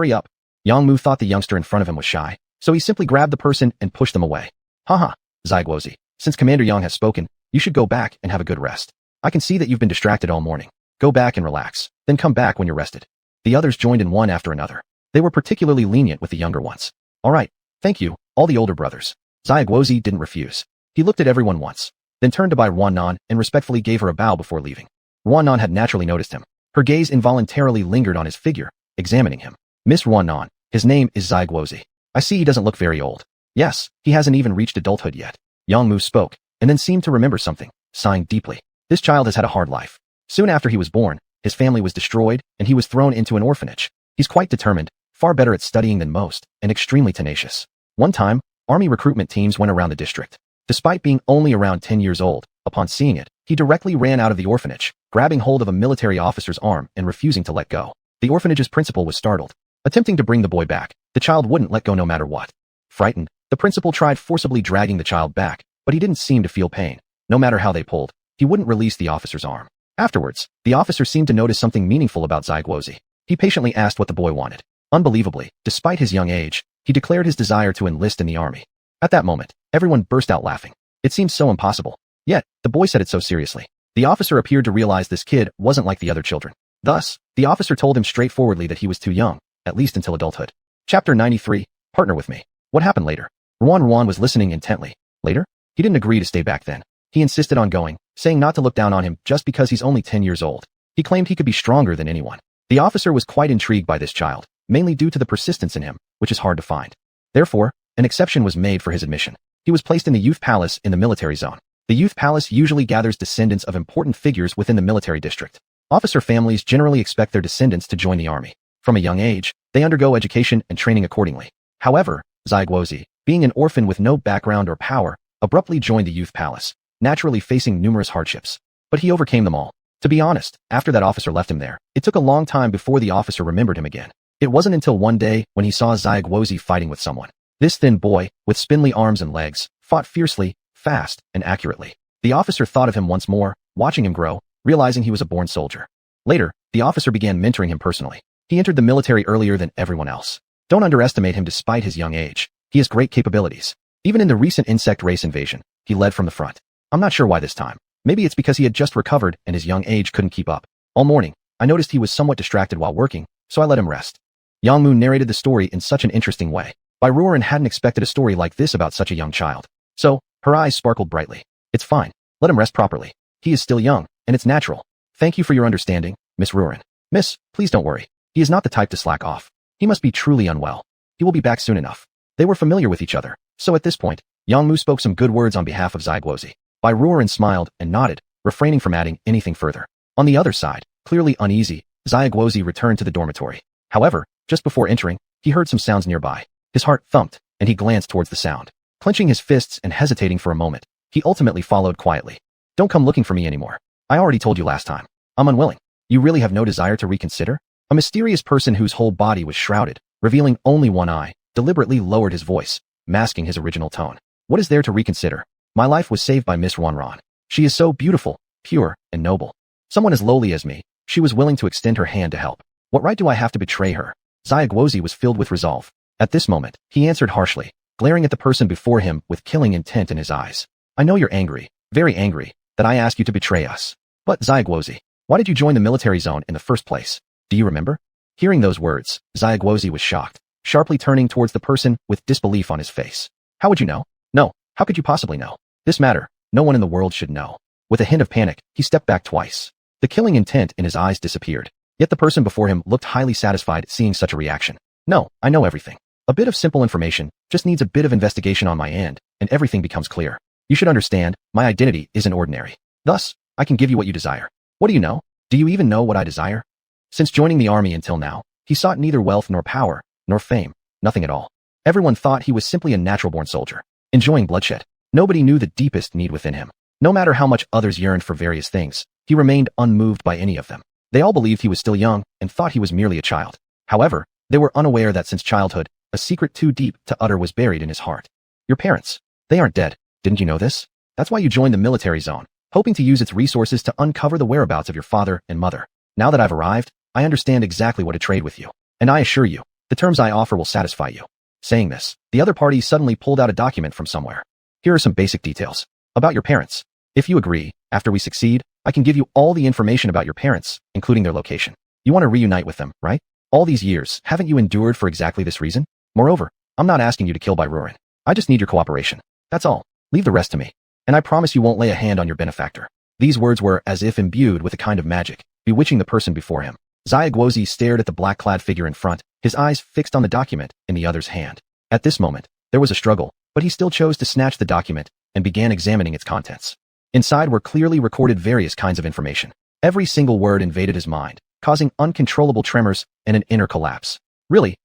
Yongmu thought the youngster in front of him was shy, so he simply grabbed the person and pushed them away. Haha, Zygwozi, since Commander Yang has spoken, you should go back and have a good rest. I can see that you've been distracted all morning. Go back and relax, then come back when you're rested. The others joined in one after another. They were particularly lenient with the younger ones. Alright, thank you, all the older brothers. Zygwozi didn't refuse. He looked at everyone once. then turned to Bai Ruanan and respectfully gave her a bow before leaving. Ruanan had naturally noticed him. Her gaze involuntarily lingered on his figure, examining him. Miss Ruanan, his name is Zai Guozi. I see he doesn't look very old. Yes, he hasn't even reached adulthood yet. Yang Mu spoke, and then seemed to remember something, sighing deeply. This child has had a hard life. Soon after he was born, his family was destroyed, and he was thrown into an orphanage. He's quite determined, far better at studying than most, and extremely tenacious. One time, army recruitment teams went around the district. Despite being only around 10 years old, upon seeing it, he directly ran out of the orphanage, grabbing hold of a military officer's arm and refusing to let go. The orphanage's principal was startled. Attempting to bring the boy back, the child wouldn't let go no matter what. Frightened, the principal tried forcibly dragging the child back, but he didn't seem to feel pain. No matter how they pulled, he wouldn't release the officer's arm. Afterwards, the officer seemed to notice something meaningful about Zai Guozi. He patiently asked what the boy wanted. Unbelievably, despite his young age, he declared his desire to enlist in the army. At that moment, everyone burst out laughing. It seemed so impossible. Yet, the boy said it so seriously. The officer appeared to realize this kid wasn't like the other children. Thus, the officer told him straightforwardly that he was too young, at least until adulthood. Chapter 93, Partner with Me. What happened later? Ruan was listening intently. Later? He didn't agree to stay back then. He insisted on going, saying not to look down on him just because he's only 10 years old. He claimed he could be stronger than anyone. The officer was quite intrigued by this child, mainly due to the persistence in him, which is hard to find. Therefore, an exception was made for his admission. He was placed in the youth palace in the military zone. The youth palace usually gathers descendants of important figures within the military district. Officer families generally expect their descendants to join the army. From a young age, they undergo education and training accordingly. However, Zai Guozi, being an orphan with no background or power, abruptly joined the youth palace, naturally facing numerous hardships. But he overcame them all. To be honest, after that officer left him there, it took a long time before the officer remembered him again. It wasn't until one day when he saw Zai Guozi fighting with someone. This thin boy, with spindly arms and legs, fought fiercely, fast, and accurately. The officer thought of him once more, watching him grow, realizing he was a born soldier. Later, the officer began mentoring him personally. He entered the military earlier than everyone else. Don't underestimate him despite his young age. He has great capabilities. Even in the recent insect race invasion, he led from the front. I'm not sure why this time. Maybe it's because he had just recovered and his young age couldn't keep up. All morning, I noticed he was somewhat distracted while working, so I let him rest. Yang Mu narrated the story in such an interesting way. Bai Ruan hadn't expected a story like this about such a young child. So, her eyes sparkled brightly. It's fine. Let him rest properly. He is still young, and it's natural. Thank you for your understanding, Miss Ruan. Miss, please don't worry. He is not the type to slack off. He must be truly unwell. He will be back soon enough. They were familiar with each other, so at this point, Yang Mu spoke some good words on behalf of Zai Guozi. Bai Ruan smiled and nodded, refraining from adding anything further. On the other side, clearly uneasy, Zai Guozi returned to the dormitory. However, just before entering, he heard some sounds nearby. His heart thumped, and he glanced towards the sound. Clenching his fists and hesitating for a moment, he ultimately followed quietly. Don't come looking for me anymore. I already told you last time. I'm unwilling. You really have no desire to reconsider? A mysterious person whose whole body was shrouded, revealing only one eye, deliberately lowered his voice, masking his original tone. What is there to reconsider? My life was saved by Miss Ruan. She is so beautiful, pure, and noble. Someone as lowly as me, she was willing to extend her hand to help. What right do I have to betray her? Zai Guozi was filled with resolve. At this moment, he answered harshly, glaring at the person before him with killing intent in his eyes. I know you're angry, very angry, that I asked you to betray us. But Zai Guozi, why did you join the military zone in the first place? Do you remember? Hearing those words, Zai Guozi was shocked, sharply turning towards the person with disbelief on his face. How would you know? No, how could you possibly know? This matter, no one in the world should know. With a hint of panic, he stepped back twice. The killing intent in his eyes disappeared. Yet the person before him looked highly satisfied seeing such a reaction. No, I know everything. A bit of simple information just needs a bit of investigation on my end, and everything becomes clear. You should understand, my identity isn't ordinary. Thus, I can give you what you desire. What do you know? Do you even know what I desire? Since joining the army until now, he sought neither wealth nor power, nor fame, nothing at all. Everyone thought he was simply a natural-born soldier, enjoying bloodshed. Nobody knew the deepest need within him. No matter how much others yearned for various things, he remained unmoved by any of them. They all believed he was still young and thought he was merely a child. However, they were unaware that since childhood, a secret too deep to utter was buried in his heart. Your parents, they aren't dead. Didn't you know this? That's why you joined the military zone, hoping to use its resources to uncover the whereabouts of your father and mother. Now that I've arrived, I understand exactly what to trade with you. And I assure you, the terms I offer will satisfy you. Saying this, the other party suddenly pulled out a document from somewhere. Here are some basic details. About your parents. If you agree, after we succeed, I can give you all the information about your parents, including their location. You want to reunite with them, right? All these years, haven't you endured for exactly this reason? Moreover, I'm not asking you to kill Bai Ruan. I just need your cooperation. That's all. Leave the rest to me. and I promise you won't lay a hand on your benefactor. These words were as if imbued with a kind of magic, bewitching the person before him. Zayagwozi stared at the black-clad figure in front, his eyes fixed on the document in the other's hand. At this moment, there was a struggle, but he still chose to snatch the document and began examining its contents. Inside were clearly recorded various kinds of information. Every single word invaded his mind, causing uncontrollable tremors and an inner collapse. Really,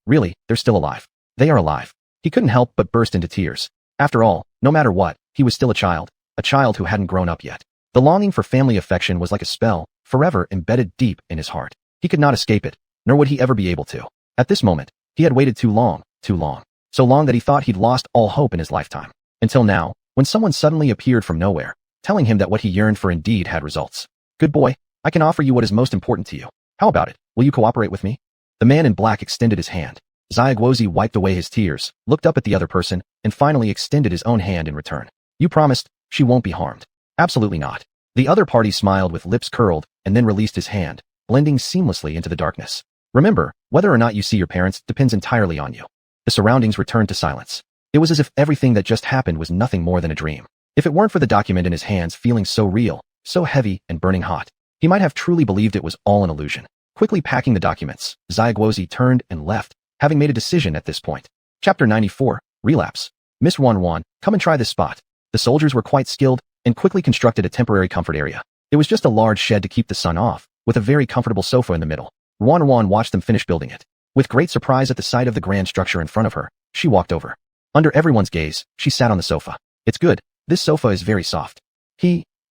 they're still alive. They are alive. He couldn't help but burst into tears. After all, no matter what, he was still a child who hadn't grown up yet. The longing for family affection was like a spell, forever embedded deep in his heart. He could not escape it, nor would he ever be able to. At this moment, he had waited too long. So long that he thought he'd lost all hope in his lifetime. Until now, when someone suddenly appeared from nowhere, telling him that what he yearned for indeed had results. Good boy, I can offer you what is most important to you. How about it? Will you cooperate with me? The man in black extended his hand. Zayagwozi wiped away his tears, looked up at the other person, and finally extended his own hand in return. You promised, she won't be harmed. Absolutely not. The other party smiled with lips curled and then released his hand, blending seamlessly into the darkness. Remember, whether or not you see your parents depends entirely on you. The surroundings returned to silence. It was as if everything that just happened was nothing more than a dream. If it weren't for the document in his hands feeling so real, so heavy and burning hot, he might have truly believed it was all an illusion. Quickly packing the documents, Zayagwozi turned and left, having made a decision at this point. Chapter 94, Relapse. Miss Wanwan, come and try this spot. The soldiers were quite skilled and quickly constructed a temporary comfort area. It was just a large shed to keep the sun off, with a very comfortable sofa in the middle. Wanwan watched them finish building it. With great surprise at the sight of the grand structure in front of her, she walked over. Under everyone's gaze, she sat on the sofa. It's good. This sofa is very soft.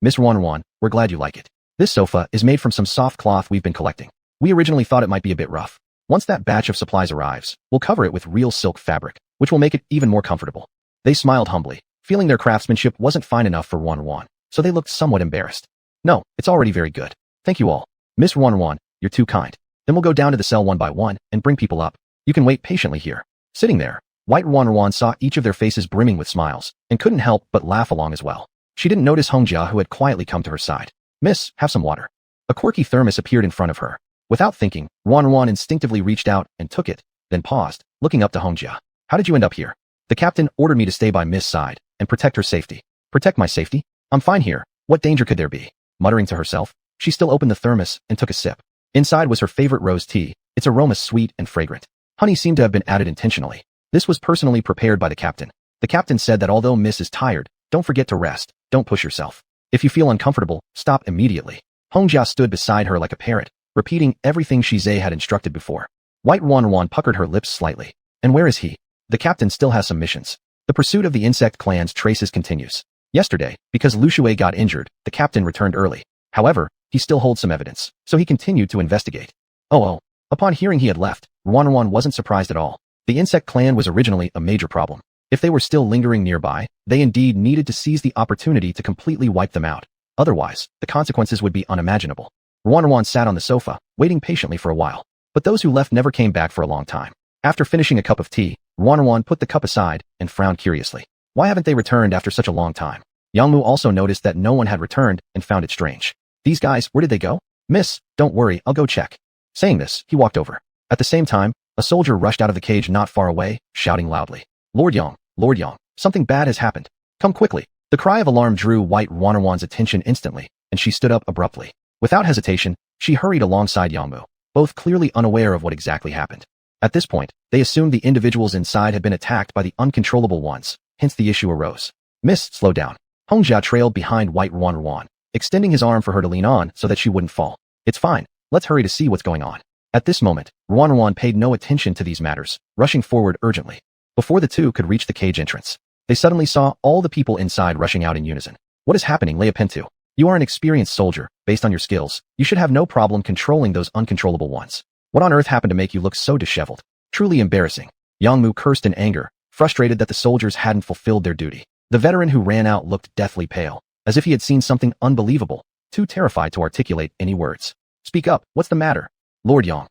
Miss Wanwan, we're glad you like it. This sofa is made from some soft cloth we've been collecting. We originally thought it might be a bit rough. Once that batch of supplies arrives, we'll cover it with real silk fabric, which will make it even more comfortable. They smiled humbly, feeling their craftsmanship wasn't fine enough for Wanwan, so they looked somewhat embarrassed. No, it's already very good. Thank you all. Miss Wanwan, you're too kind. Then we'll go down to the cell one by one and bring people up. You can wait patiently here. Sitting there, White Wanwan saw each of their faces brimming with smiles, and couldn't help but laugh along as well. She didn't notice Hongjia, who had quietly come to her side. Miss, have some water. A quirky thermos appeared in front of her. Without thinking, Wanwan instinctively reached out and took it, then paused, looking up to Hongjia. How did you end up here? The captain ordered me to stay by Miss' side and protect her safety. Protect my safety? I'm fine here. What danger could there be? Muttering to herself, she still opened the thermos and took a sip. Inside was her favorite rose tea, its aroma sweet and fragrant. Honey seemed to have been added intentionally. This was personally prepared by the captain. The captain said that although Miss is tired, don't forget to rest, don't push yourself. If you feel uncomfortable, stop immediately. Hongjia stood beside her like a parrot, repeating everything Shizai had instructed before. White Wanwan puckered her lips slightly. And where is he? The captain still has some missions. The pursuit of the insect clan's traces continues. Yesterday, because Lu Shui got injured, the captain returned early. However, he still holds some evidence, so he continued to investigate. Oh. Upon hearing he had left, Wanwan wasn't surprised at all. The insect clan was originally a major problem. If they were still lingering nearby, they indeed needed to seize the opportunity to completely wipe them out. Otherwise, the consequences would be unimaginable. Wanwan sat on the sofa, waiting patiently for a while. But those who left never came back for a long time. After finishing a cup of tea, Wanwan put the cup aside and frowned curiously. Why haven't they returned after such a long time? Yangmu also noticed that no one had returned and found it strange. These guys, where did they go? Miss, don't worry, I'll go check. Saying this, he walked over. At the same time, a soldier rushed out of the cage not far away, shouting loudly. Lord Yang, something bad has happened. Come quickly. The cry of alarm drew White Wanwan's attention instantly, and she stood up abruptly. Without hesitation, she hurried alongside Yangmu, both clearly unaware of what exactly happened. At this point, they assumed the individuals inside had been attacked by the uncontrollable ones, hence the issue arose. Miss, slow down. Hongjia trailed behind White Wanwan, extending his arm for her to lean on so that she wouldn't fall. It's fine, let's hurry to see what's going on. At this moment, Wanwan paid no attention to these matters, rushing forward urgently. Before the two could reach the cage entrance, they suddenly saw all the people inside rushing out in unison. What is happening, Leopentu? You are an experienced soldier. Based on your skills, you should have no problem controlling those uncontrollable ones. What on earth happened to make you look so disheveled? Truly embarrassing. Yangmu cursed in anger, frustrated that the soldiers hadn't fulfilled their duty. The veteran who ran out looked deathly pale, as if he had seen something unbelievable, too terrified to articulate any words. Speak up, what's the matter? Lord Yang,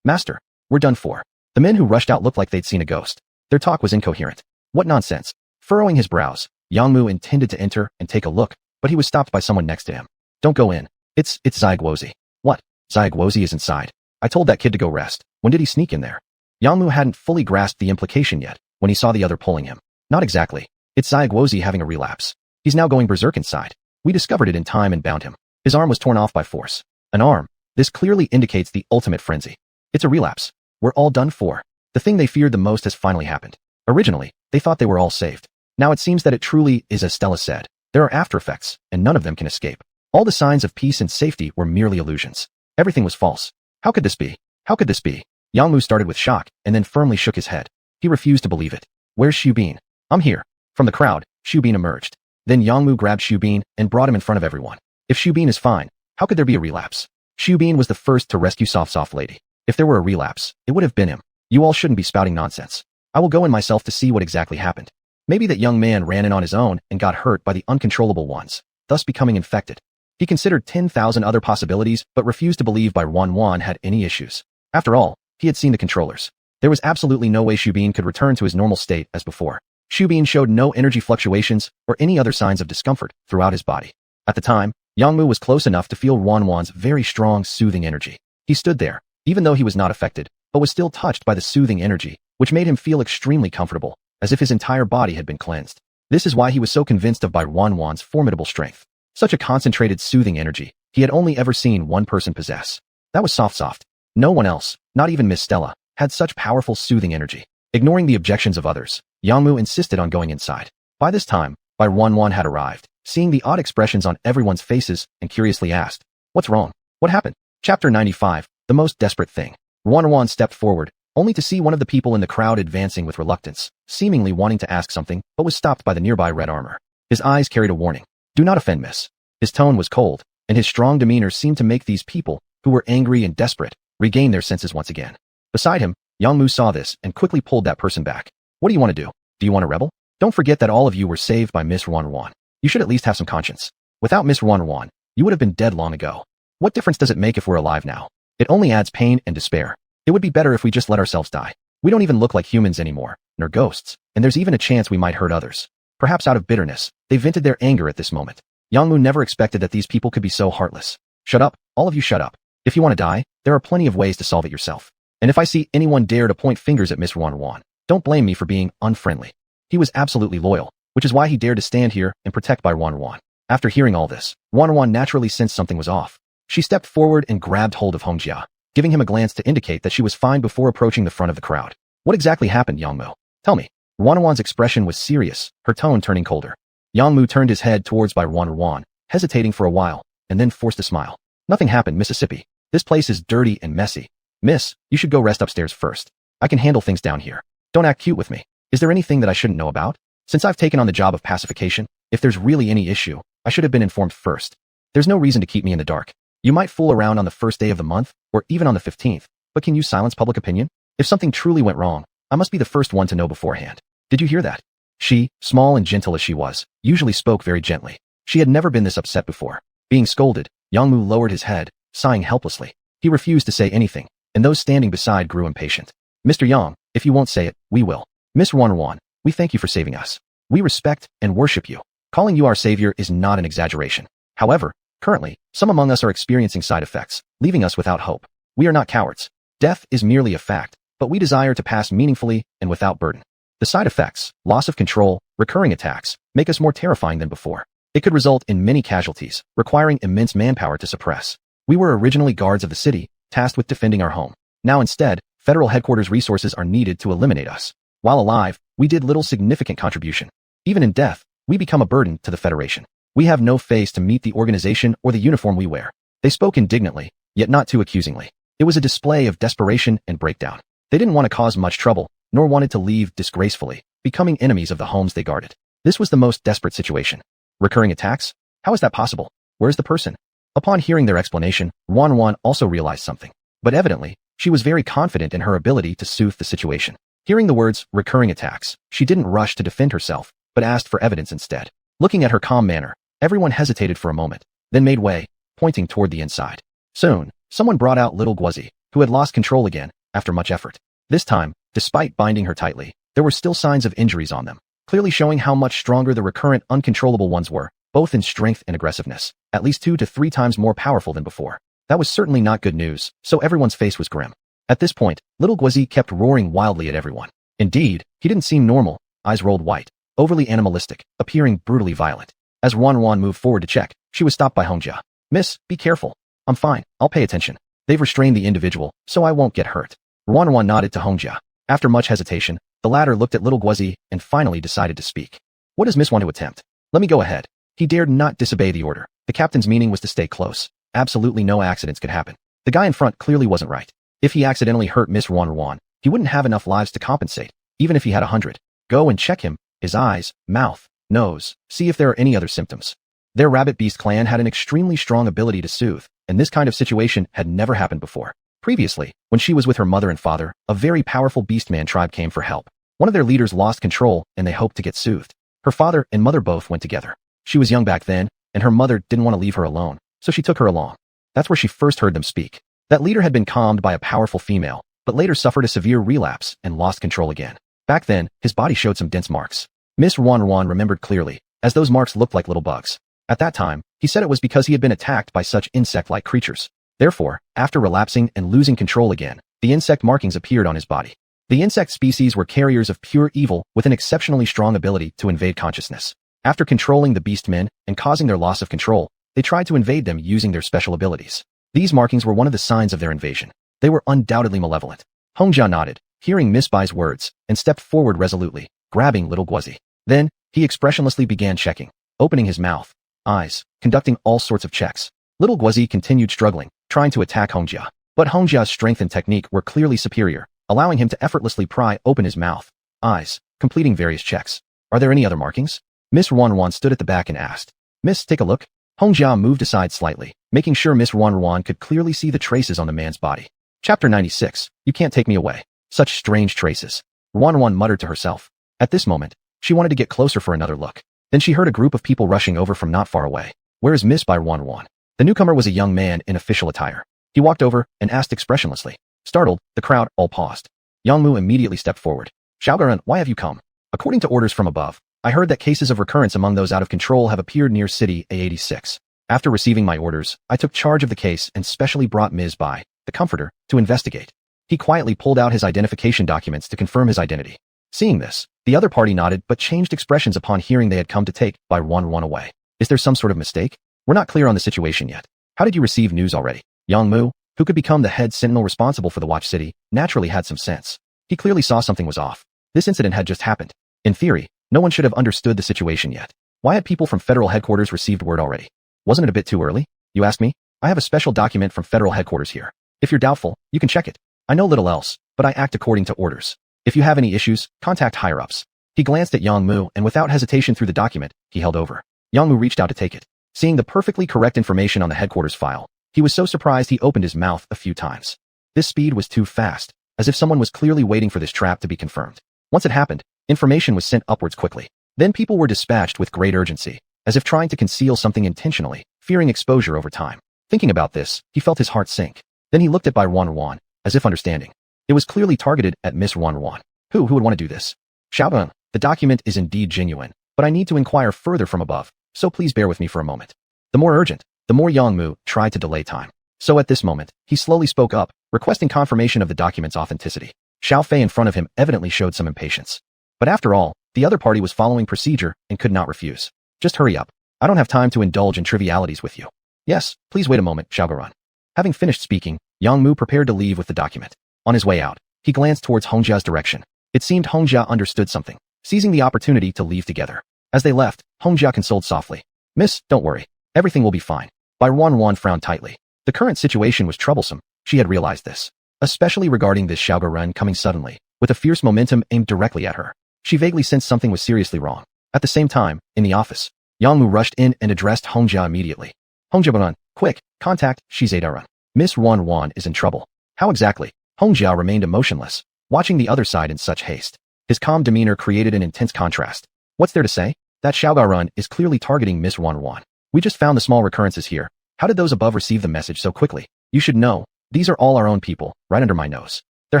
Master, we're done for. The men who rushed out looked like they'd seen a ghost. Their talk was incoherent. What nonsense. Furrowing his brows, Yangmu intended to enter and take a look, but he was stopped by someone next to him. Don't go in. It's Zayagwozi. What? Zayagwozi is inside. I told that kid to go rest. When did he sneak in there? Yangmu hadn't fully grasped the implication yet, when he saw the other pulling him. Not exactly. It's Zayagwozi having a relapse. He's now going berserk inside. We discovered it in time and bound him. His arm was torn off by force. An arm. This clearly indicates the ultimate frenzy. It's a relapse. We're all done for. The thing they feared the most has finally happened. Originally, they thought they were all saved. Now it seems that it truly is as Stella said. There are after effects, and none of them can escape. All the signs of peace and safety were merely illusions. Everything was false. How could this be? How could this be? Yangmu started with shock, and then firmly shook his head. He refused to believe it. Where's Xiubin? I'm here. From the crowd, Xiubin emerged. Then Yangmu grabbed Xiubin and brought him in front of everyone. If Xiubin is fine, how could there be a relapse? Xiubin was the first to rescue Soft Lady. If there were a relapse, it would have been him. You all shouldn't be spouting nonsense. I will go in myself to see what exactly happened. Maybe that young man ran in on his own and got hurt by the uncontrollable ones, thus becoming infected. He considered 10,000 other possibilities but refused to believe Bai Wanwan had any issues. After all, he had seen the controllers. There was absolutely no way Xiubin could return to his normal state as before. Xiubin showed no energy fluctuations or any other signs of discomfort throughout his body. At the time, Yangmu was close enough to feel Wanwan's very strong, soothing energy. He stood there, even though he was not affected, but was still touched by the soothing energy, which made him feel extremely comfortable, as if his entire body had been cleansed. This is why he was so convinced of Bai Wanwan's formidable strength. Such a concentrated, soothing energy, he had only ever seen one person possess. That was Soft. No one else, not even Miss Stella, had such powerful, soothing energy. Ignoring the objections of others, Yangmu insisted on going inside. By this time, Bai Wanwan had arrived, seeing the odd expressions on everyone's faces, and curiously asked, "What's wrong? What happened?" Chapter 95, The Most Desperate Thing. Wanwan stepped forward, only to see one of the people in the crowd advancing with reluctance, seemingly wanting to ask something, but was stopped by the nearby red armor. His eyes carried a warning. "Do not offend, miss." His tone was cold, and his strong demeanor seemed to make these people, who were angry and desperate, regain their senses once again. Beside him, Yangmu saw this and quickly pulled that person back. "What do you want to do? Do you want to rebel? Don't forget that all of you were saved by Miss Wanwan. You should at least have some conscience. Without Miss Wanwan, you would have been dead long ago. What difference does it make if we're alive now? It only adds pain and despair. It would be better if we just let ourselves die. We don't even look like humans anymore, nor ghosts, and there's even a chance we might hurt others." Perhaps out of bitterness, they vented their anger at this moment. Yangmu never expected that these people could be so heartless. "Shut up, all of you shut up. If you want to die, there are plenty of ways to solve it yourself. And if I see anyone dare to point fingers at Miss Wanwan, don't blame me for being unfriendly." He was absolutely loyal, which is why he dared to stand here and protect Bai Wanwan. After hearing all this, Wanwan naturally sensed something was off. She stepped forward and grabbed hold of Hongjia, giving him a glance to indicate that she was fine before approaching the front of the crowd. "What exactly happened, Yangmu? Tell me." Wanwan's expression was serious, her tone turning colder. Yangmu turned his head towards Bai Wanwan, hesitating for a while, and then forced a smile. "Nothing happened, Mississippi. This place is dirty and messy. Miss, you should go rest upstairs first. I can handle things down here. Don't act cute with me. Is there anything that I shouldn't know about? Since I've taken on the job of pacification, if there's really any issue, I should have been informed first. There's no reason to keep me in the dark. You might fool around on the first day of the month, or even on the 15th, but can you silence public opinion? If something truly went wrong, I must be the first one to know beforehand. Did you hear that?" She, small and gentle as she was, usually spoke very gently. She had never been this upset before. Being scolded, Yangmu lowered his head, sighing helplessly. He refused to say anything, and those standing beside grew impatient. "Mr. Yang, if you won't say it, we will. Miss Wanwan, we thank you for saving us. We respect and worship you. Calling you our savior is not an exaggeration. However, currently, some among us are experiencing side effects, leaving us without hope. We are not cowards. Death is merely a fact, but we desire to pass meaningfully and without burden. The side effects, loss of control, recurring attacks, make us more terrifying than before. It could result in many casualties, requiring immense manpower to suppress. We were originally guards of the city, tasked with defending our home. Now instead, federal headquarters resources are needed to eliminate us. While alive, we did little significant contribution. Even in death, we become a burden to the Federation. We have no face to meet the organization or the uniform we wear." They spoke indignantly, yet not too accusingly. It was a display of desperation and breakdown. They didn't want to cause much trouble, nor wanted to leave disgracefully, becoming enemies of the homes they guarded. This was the most desperate situation. Recurring attacks? How is that possible? Where's the person? Upon hearing their explanation, Wanwan also realized something. But evidently, she was very confident in her ability to soothe the situation. Hearing the words, recurring attacks, she didn't rush to defend herself, but asked for evidence instead. Looking at her calm manner, everyone hesitated for a moment, then made way, pointing toward the inside. Soon, someone brought out little Guozi, who had lost control again, after much effort. This time, despite binding her tightly, there were still signs of injuries on them, clearly showing how much stronger the recurrent uncontrollable ones were, both in strength and aggressiveness, at least 2 to 3 times more powerful than before. That was certainly not good news, so everyone's face was grim. At this point, little Guozi kept roaring wildly at everyone. Indeed, he didn't seem normal, eyes rolled white, overly animalistic, appearing brutally violent. As Wan moved forward to check, she was stopped by Hongjia. Miss, be careful. I'm fine, I'll pay attention. They've restrained the individual, so I won't get hurt. Wan nodded to Hongjia. After much hesitation, the latter looked at little Guozi and finally decided to speak. What does Miss want to attempt? Let me go ahead. He dared not disobey the order. The captain's meaning was to stay close. Absolutely no accidents could happen. The guy in front clearly wasn't right. If he accidentally hurt Miss Wan, he wouldn't have enough lives to compensate, even if he had 100. Go and check him, his eyes, mouth, nose, see if there are any other symptoms. Their rabbit beast clan had an extremely strong ability to soothe, and this kind of situation had never happened before. Previously, when she was with her mother and father, a very powerful beastman tribe came for help. One of their leaders lost control and they hoped to get soothed. Her father and mother both went together. She was young back then, and her mother didn't want to leave her alone, so she took her along. That's where she first heard them speak. That leader had been calmed by a powerful female, but later suffered a severe relapse and lost control again. Back then, his body showed some dense marks. Miss Wan remembered clearly, as those marks looked like little bugs. At that time, he said it was because he had been attacked by such insect-like creatures. Therefore, after relapsing and losing control again, the insect markings appeared on his body. The insect species were carriers of pure evil with an exceptionally strong ability to invade consciousness. After controlling the beastmen and causing their loss of control, they tried to invade them using their special abilities. These markings were one of the signs of their invasion. They were undoubtedly malevolent. Hongjia nodded, hearing Miss Bai's words, and stepped forward resolutely, grabbing little Guozi. Then, he expressionlessly began checking, opening his mouth, eyes, conducting all sorts of checks. Little Guozi continued struggling, trying to attack Hongjia. But Hongjia's strength and technique were clearly superior, allowing him to effortlessly pry open his mouth, eyes, completing various checks. Are there any other markings? Miss Wan stood at the back and asked. Miss, take a look. Hongjia moved aside slightly, making sure Miss Wan could clearly see the traces on the man's body. Chapter 96. You can't take me away. Such strange traces. Wan muttered to herself. At this moment, she wanted to get closer for another look. Then she heard a group of people rushing over from not far away. Where is Miss Bai Wan? The newcomer was a young man in official attire. He walked over and asked expressionlessly. Startled, the crowd all paused. Yangmu immediately stepped forward. Xiaogaran, why have you come? According to orders from above, I heard that cases of recurrence among those out of control have appeared near City A86. After receiving my orders, I took charge of the case and specially brought Ms. Bai, the comforter, to investigate. He quietly pulled out his identification documents to confirm his identity. Seeing this, the other party nodded but changed expressions upon hearing they had come to take Bai Wan away. Is there some sort of mistake? We're not clear on the situation yet. How did you receive news already? Yangmu, who could become the head sentinel responsible for the Watch City, naturally had some sense. He clearly saw something was off. This incident had just happened. In theory, no one should have understood the situation yet. Why had people from federal headquarters received word already? Wasn't it a bit too early? You ask me? I have a special document from federal headquarters here. If you're doubtful, you can check it. I know little else, but I act according to orders. If you have any issues, contact higher-ups. He glanced at Yangmu and without hesitation threw the document he held over. Yangmu reached out to take it. Seeing the perfectly correct information on the headquarters file, he was so surprised he opened his mouth a few times. This speed was too fast, as if someone was clearly waiting for this trap to be confirmed. Once it happened, information was sent upwards quickly. Then people were dispatched with great urgency, as if trying to conceal something intentionally, fearing exposure over time. Thinking about this, he felt his heart sink. Then he looked at Bai Wan, as if understanding. It was clearly targeted at Miss Wan. Who would want to do this? Xiaoban, the document is indeed genuine, but I need to inquire further from above, so please bear with me for a moment. The more urgent, the more Yangmu tried to delay time. So at this moment, he slowly spoke up, requesting confirmation of the document's authenticity. Xiao Fei in front of him evidently showed some impatience. But after all, the other party was following procedure and could not refuse. Just hurry up. I don't have time to indulge in trivialities with you. Yes, please wait a moment, Xiaogaran. Having finished speaking, Yangmu prepared to leave with the document. On his way out, he glanced towards Hongjia's direction. It seemed Hongjia understood something, seizing the opportunity to leave together. As they left, Hongjia consoled softly. Miss, don't worry. Everything will be fine. Bai Wan frowned tightly. The current situation was troublesome. She had realized this. Especially regarding this Xiaogaran coming suddenly, with a fierce momentum aimed directly at her. She vaguely sensed something was seriously wrong. At the same time, in the office, Yangmu rushed in and addressed Hongjia immediately. Hongjiaran, quick, contact Shizedaran. Miss Wan is in trouble. How exactly? Hongjia remained emotionless, watching the other side in such haste. His calm demeanor created an intense contrast. What's there to say? That Xiaogaran is clearly targeting Miss Wan. We just found the small recurrences here. How did those above receive the message so quickly? You should know, these are all our own people, right under my nose. Their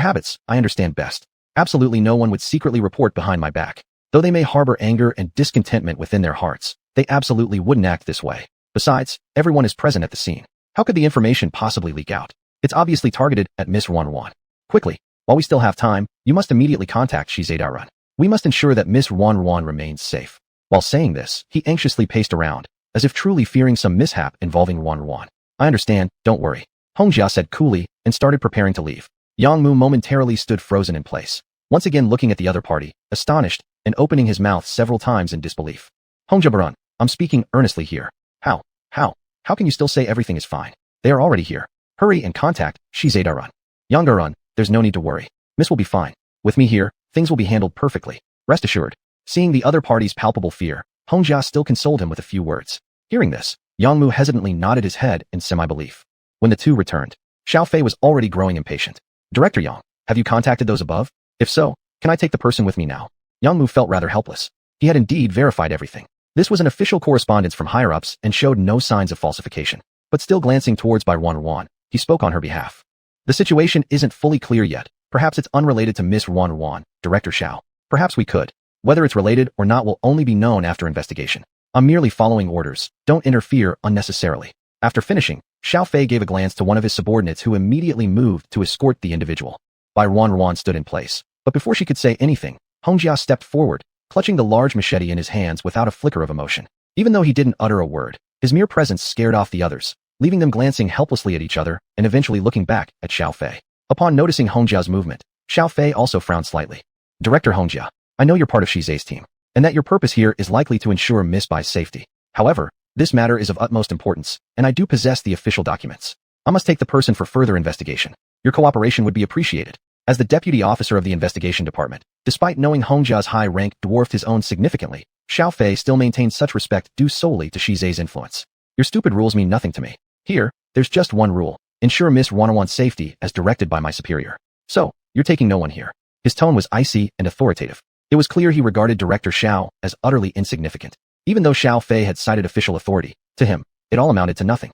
habits, I understand best. Absolutely no one would secretly report behind my back. Though they may harbor anger and discontentment within their hearts, they absolutely wouldn't act this way. Besides, everyone is present at the scene. How could the information possibly leak out? It's obviously targeted at Miss Wan. Quickly, while we still have time, you must immediately contact Shizedaran. We must ensure that Miss Wan remains safe. While saying this, he anxiously paced around, as if truly fearing some mishap involving Wan. I understand, don't worry, Hongjia said coolly and started preparing to leave. Yang Mu momentarily stood frozen in place, once again looking at the other party, astonished, and opening his mouth several times in disbelief. Hongjia-baran, I'm speaking earnestly here. How can you still say everything is fine? They are already here. Hurry and contact Shize-daran. Yang-daran, there's no need to worry. Miss will be fine. With me here, things will be handled perfectly. Rest assured. Seeing the other party's palpable fear, Hongjia still consoled him with a few words. Hearing this, Yang Mu hesitantly nodded his head in semi-belief. When the two returned, Xiao Fei was already growing impatient. Director Yang, have you contacted those above? If so, can I take the person with me now? Yang Mu felt rather helpless. He had indeed verified everything. This was an official correspondence from higher-ups and showed no signs of falsification. But still glancing towards by Wan, he spoke on her behalf. The situation isn't fully clear yet. Perhaps it's unrelated to Miss Wan, Director Xiao. Perhaps we could. Whether it's related or not will only be known after investigation. I'm merely following orders. Don't interfere unnecessarily. After finishing, Xiao Fei gave a glance to one of his subordinates who immediately moved to escort the individual. Bai Wan stood in place. But before she could say anything, Hongjia stepped forward, clutching the large machete in his hands without a flicker of emotion. Even though he didn't utter a word, his mere presence scared off the others, leaving them glancing helplessly at each other and eventually looking back at Xiao Fei. Upon noticing Hongjia's movement, Xiao Fei also frowned slightly. Director Hongjia, I know you're part of Shize's team, and that your purpose here is likely to ensure Miss Bai's safety. However, this matter is of utmost importance, and I do possess the official documents. I must take the person for further investigation. Your cooperation would be appreciated. As the deputy officer of the investigation department, despite knowing Hongjia's high rank dwarfed his own significantly, Xiao Fei still maintained such respect due solely to Shize's influence. Your stupid rules mean nothing to me. Here, there's just one rule. Ensure Miss Wanwan's safety as directed by my superior. So, you're taking no one here. His tone was icy and authoritative. It was clear he regarded Director Xiao as utterly insignificant. Even though Xiao Fei had cited official authority, to him, it all amounted to nothing.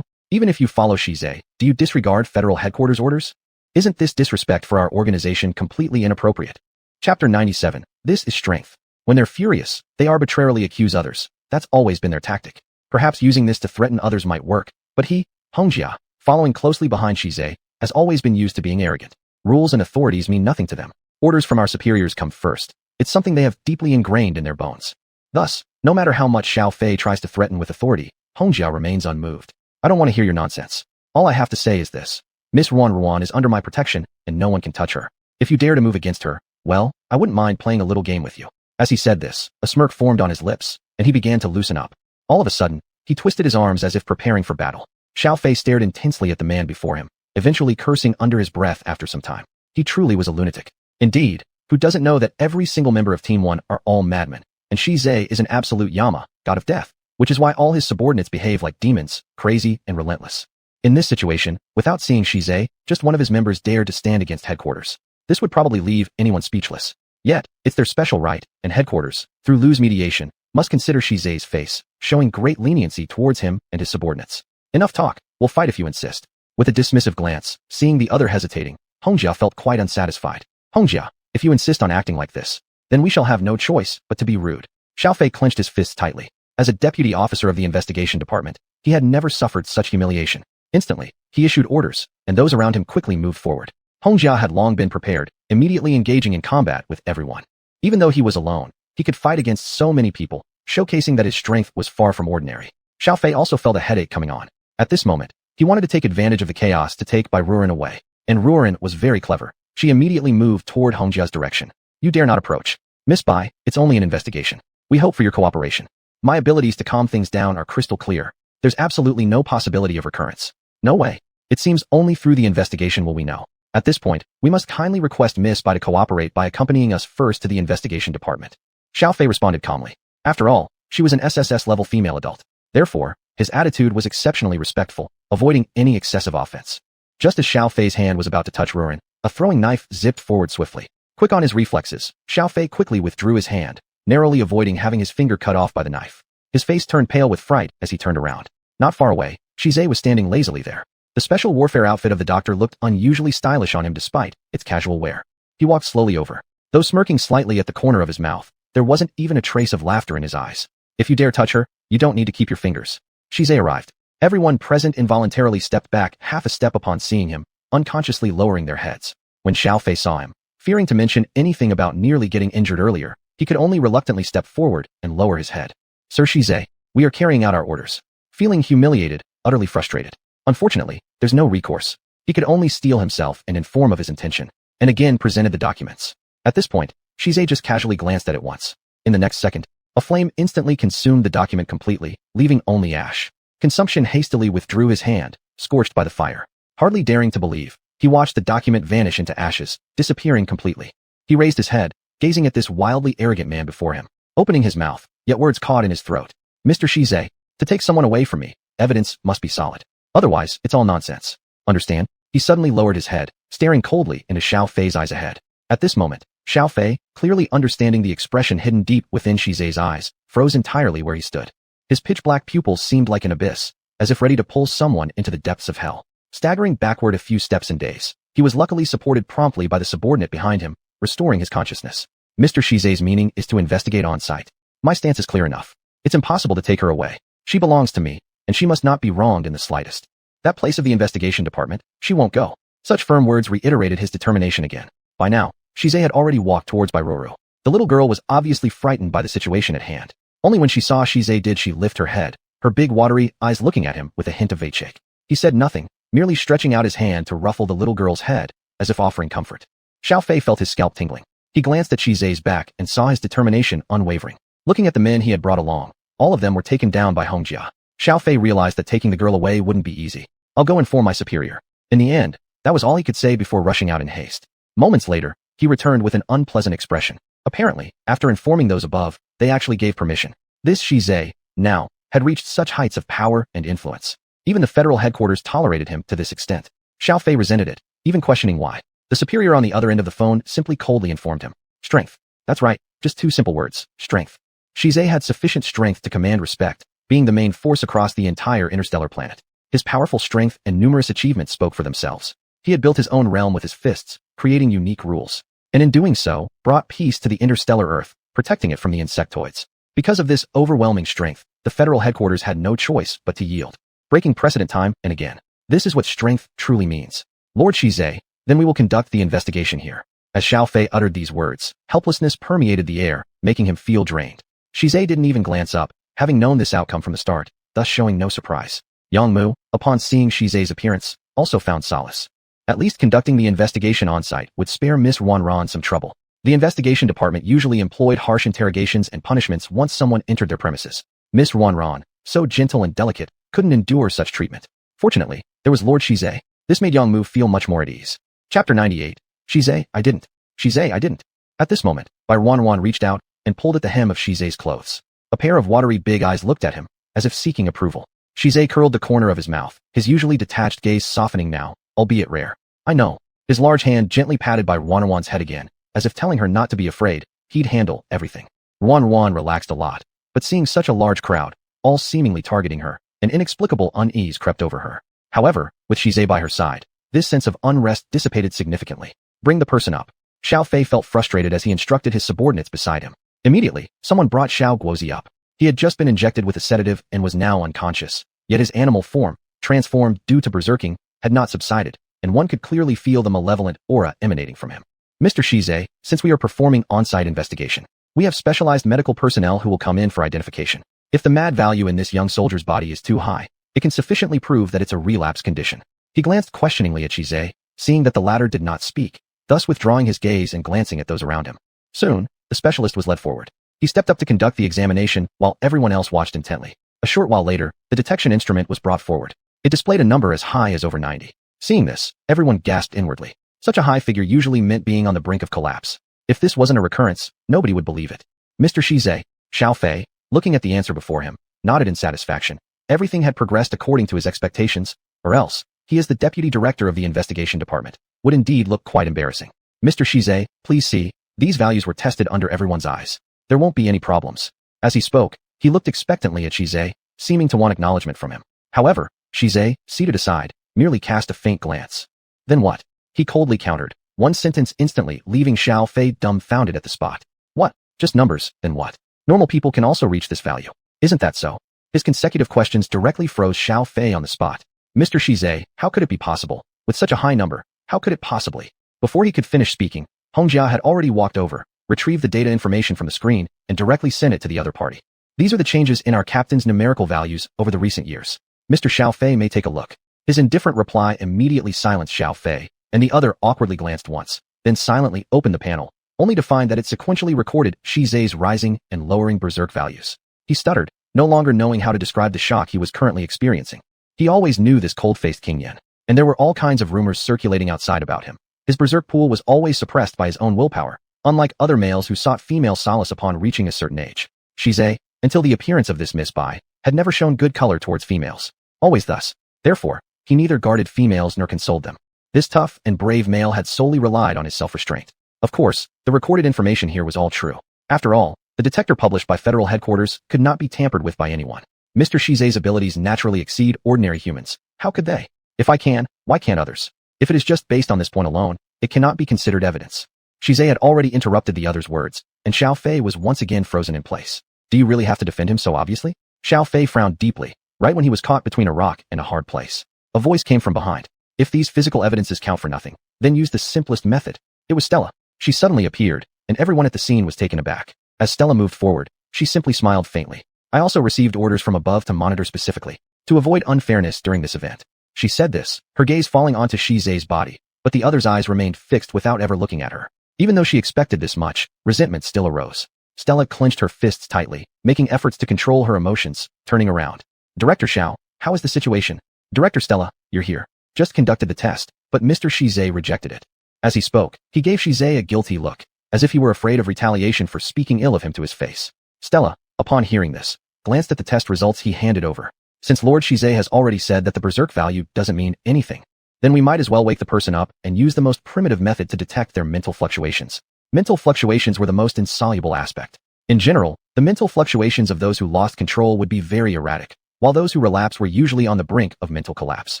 Even if you follow Shize, do you disregard federal headquarters orders? Isn't this disrespect for our organization completely inappropriate? Chapter 97. This is strength. When they're furious, they arbitrarily accuse others. That's always been their tactic. Perhaps using this to threaten others might work, but he, Hongjia, following closely behind Shize, has always been used to being arrogant. Rules and authorities mean nothing to them. Orders from our superiors come first. It's something they have deeply ingrained in their bones. Thus, no matter how much Xiao Fei tries to threaten with authority, Hongjia remains unmoved. I don't want to hear your nonsense. All I have to say is this. Miss Wan is under my protection, and no one can touch her. If you dare to move against her, well, I wouldn't mind playing a little game with you. As he said this, a smirk formed on his lips, and he began to loosen up. All of a sudden, he twisted his arms as if preparing for battle. Xiao Fei stared intensely at the man before him, eventually cursing under his breath after some time. He truly was a lunatic. Indeed, who doesn't know that every single member of Team 1 are all madmen, and Shize is an absolute Yama, god of death, which is why all his subordinates behave like demons, crazy and relentless. In this situation, without seeing Shize, just one of his members dared to stand against headquarters. This would probably leave anyone speechless. Yet, it's their special right, and headquarters, through Lu's mediation, must consider Shize's face, showing great leniency towards him and his subordinates. Enough talk, we'll fight if you insist. With a dismissive glance, seeing the other hesitating, Hongjia felt quite unsatisfied. Hongjia, if you insist on acting like this, then we shall have no choice but to be rude. Xiao Fei clenched his fists tightly. As a deputy officer of the investigation department, he had never suffered such humiliation. Instantly, he issued orders, and those around him quickly moved forward. Hongjia had long been prepared, immediately engaging in combat with everyone. Even though he was alone, he could fight against so many people, showcasing that his strength was far from ordinary. Xiao Fei also felt a headache coming on. At this moment, he wanted to take advantage of the chaos to take Bai Ruoren away, and Ruoren was very clever. She immediately moved toward Hongjia's direction. You dare not approach. Miss Bai, it's only an investigation. We hope for your cooperation. My abilities to calm things down are crystal clear. There's absolutely no possibility of recurrence. No way. It seems only through the investigation will we know. At this point, we must kindly request Miss Bai to cooperate by accompanying us first to the investigation department. Xiao Fei responded calmly. After all, she was an SSS-level female adult. Therefore, his attitude was exceptionally respectful, avoiding any excessive offense. Just as Xiao Fei's hand was about to touch Ruoren, a throwing knife zipped forward swiftly. Quick on his reflexes, Xiao Fei quickly withdrew his hand, narrowly avoiding having his finger cut off by the knife. His face turned pale with fright as he turned around. Not far away, Shize was standing lazily there. The special warfare outfit of the doctor looked unusually stylish on him despite its casual wear. He walked slowly over. Though smirking slightly at the corner of his mouth, there wasn't even a trace of laughter in his eyes. If you dare touch her, you don't need to keep your fingers. Shize arrived. Everyone present involuntarily stepped back half a step upon seeing him, unconsciously lowering their heads. When Xiao Fei saw him, fearing to mention anything about nearly getting injured earlier, He could only reluctantly step forward and lower his head. Sir Shize, we are carrying out our orders. Feeling humiliated, utterly frustrated. Unfortunately, there's no recourse. He could only steel himself and inform of his intention, and again presented the documents. At this point, Shize just casually glanced at it once. In the next second, a flame instantly consumed the document completely, leaving only ash. Consumption hastily withdrew his hand, scorched by the fire. Hardly daring to believe, he watched the document vanish into ashes, disappearing completely. He raised his head, gazing at this wildly arrogant man before him, opening his mouth, yet words caught in his throat. Mr. Shize, to take someone away from me, evidence must be solid. Otherwise, it's all nonsense. Understand? He suddenly lowered his head, staring coldly into Xiao Fei's eyes ahead. At this moment, Xiao Fei, clearly understanding the expression hidden deep within Shize's eyes, froze entirely where he stood. His pitch-black pupils seemed like an abyss, as if ready to pull someone into the depths of hell. Staggering backward a few steps in daze, he was luckily supported promptly by the subordinate behind him, restoring his consciousness. Mr. Shize's meaning is to investigate on site. My stance is clear enough. It's impossible to take her away. She belongs to me, and she must not be wronged in the slightest. That place of the investigation department, she won't go. Such firm words reiterated his determination again. By now, Shize had already walked towards Bairoru. The little girl was obviously frightened by the situation at hand. Only when she saw Shize did she lift her head, her big watery eyes looking at him with a hint of shake. He said nothing, merely stretching out his hand to ruffle the little girl's head, as if offering comfort. Xiao Fei felt his scalp tingling. He glanced at Shize's back and saw his determination unwavering. Looking at the men he had brought along, all of them were taken down by Hongjia. Xiao Fei realized that taking the girl away wouldn't be easy. I'll go inform my superior. In the end, that was all he could say before rushing out in haste. Moments later, he returned with an unpleasant expression. Apparently, after informing those above, they actually gave permission. This Shize, now, had reached such heights of power and influence. Even the federal headquarters tolerated him to this extent. Xiao Fei resented it, even questioning why. The superior on the other end of the phone simply coldly informed him. Strength. That's right, just two simple words. Strength. Shize had sufficient strength to command respect, being the main force across the entire interstellar planet. His powerful strength and numerous achievements spoke for themselves. He had built his own realm with his fists, creating unique rules, and in doing so, brought peace to the interstellar Earth, protecting it from the insectoids. Because of this overwhelming strength, the federal headquarters had no choice but to yield, breaking precedent time and again. This is what strength truly means. Lord Shize, then we will conduct the investigation here. As Xiao Fei uttered these words, helplessness permeated the air, making him feel drained. Shize didn't even glance up, having known this outcome from the start, thus showing no surprise. Yang Mu, upon seeing Shize's appearance, also found solace. At least conducting the investigation on-site would spare Miss Wanran some trouble. The investigation department usually employed harsh interrogations and punishments once someone entered their premises. Miss Wanran, so gentle and delicate, couldn't endure such treatment. Fortunately, there was Lord Shize. This made Yang Mu feel much more at ease. Chapter 98. Shize, I didn't. Shize, I didn't. At this moment, Wanran reached out and pulled at the hem of Shize's clothes. A pair of watery big eyes looked at him, as if seeking approval. Shize curled the corner of his mouth, his usually detached gaze softening now, albeit rare. I know. His large hand gently patted Wanran's head again, as if telling her not to be afraid, he'd handle everything. Wanran relaxed a lot, but seeing such a large crowd, all seemingly targeting her, an inexplicable unease crept over her. However, with Shize by her side, this sense of unrest dissipated significantly. Bring the person up. Xiao Fei felt frustrated as he instructed his subordinates beside him. Immediately, someone brought Xiao Guozi up. He had just been injected with a sedative and was now unconscious, yet his animal form, transformed due to berserking, had not subsided, and one could clearly feel the malevolent aura emanating from him. Mr. Shize, since we are performing on-site investigation, we have specialized medical personnel who will come in for identification. If the mad value in this young soldier's body is too high, it can sufficiently prove that it's a relapse condition. He glanced questioningly at Shize, seeing that the latter did not speak, thus withdrawing his gaze and glancing at those around him. Soon, the specialist was led forward. He stepped up to conduct the examination while everyone else watched intently. A short while later, the detection instrument was brought forward. It displayed a number as high as over 90. Seeing this, everyone gasped inwardly. Such a high figure usually meant being on the brink of collapse. If this wasn't a recurrence, nobody would believe it. Mr. Shize, Xiao Fei, looking at the answer before him, nodded in satisfaction. Everything had progressed according to his expectations, or else, he as the deputy director of the investigation department, would indeed look quite embarrassing. Mr. Shize, please see, these values were tested under everyone's eyes. There won't be any problems. As he spoke, he looked expectantly at Shize, seeming to want acknowledgement from him. However, Shize, seated aside, merely cast a faint glance. Then what? He coldly countered, one sentence instantly leaving Xiao Fei dumbfounded at the spot. What? Just numbers, then what? Normal people can also reach this value. Isn't that so? His consecutive questions directly froze Xiao Fei on the spot. Mr. Shize, how could it be possible? With such a high number, how could it possibly? Before he could finish speaking, Hongjia had already walked over, retrieve the data information from the screen, and directly send it to the other party. These are the changes in our captain's numerical values over the recent years. Mr. Xiao Fei may take a look. His indifferent reply immediately silenced Xiao Fei, and the other awkwardly glanced once, then silently opened the panel, only to find that it sequentially recorded Shi Zhe's rising and lowering berserk values. He stuttered, no longer knowing how to describe the shock he was currently experiencing. He always knew this cold-faced King Yen, and there were all kinds of rumors circulating outside about him. His berserk pool was always suppressed by his own willpower, unlike other males who sought female solace upon reaching a certain age. Shi Zhe, until the appearance of this Miss Bai, had never shown good color towards females. Always thus. Therefore, he neither guarded females nor consoled them. This tough and brave male had solely relied on his self-restraint. Of course, the recorded information here was all true. After all, the detector published by Federal Headquarters could not be tampered with by anyone. Mr. Shi Zhe's abilities naturally exceed ordinary humans. How could they? If I can, why can't others? If it is just based on this point alone, it cannot be considered evidence. Shi Zhe had already interrupted the other's words, and Xiao Fei was once again frozen in place. Do you really have to defend him so obviously? Xiao Fei frowned deeply, right when he was caught between a rock and a hard place. A voice came from behind. If these physical evidences count for nothing, then use the simplest method. It was Stella. She suddenly appeared, and everyone at the scene was taken aback. As Stella moved forward, she simply smiled faintly. I also received orders from above to monitor specifically, to avoid unfairness during this event. She said this, her gaze falling onto Shi Zhe's body, but the other's eyes remained fixed without ever looking at her. Even though she expected this much, resentment still arose. Stella clenched her fists tightly, making efforts to control her emotions, turning around. Director Xiao, how is the situation? Director Stella, you're here. Just conducted the test, but Mr. Shi Zhe rejected it. As he spoke, he gave Shi Zhe a guilty look, as if he were afraid of retaliation for speaking ill of him to his face. Stella, upon hearing this, glanced at the test results he handed over. Since Lord Shi Zhe has already said that the berserk value doesn't mean anything, then we might as well wake the person up and use the most primitive method to detect their mental fluctuations. Mental fluctuations were the most insoluble aspect. In general, the mental fluctuations of those who lost control would be very erratic, while those who relapsed were usually on the brink of mental collapse.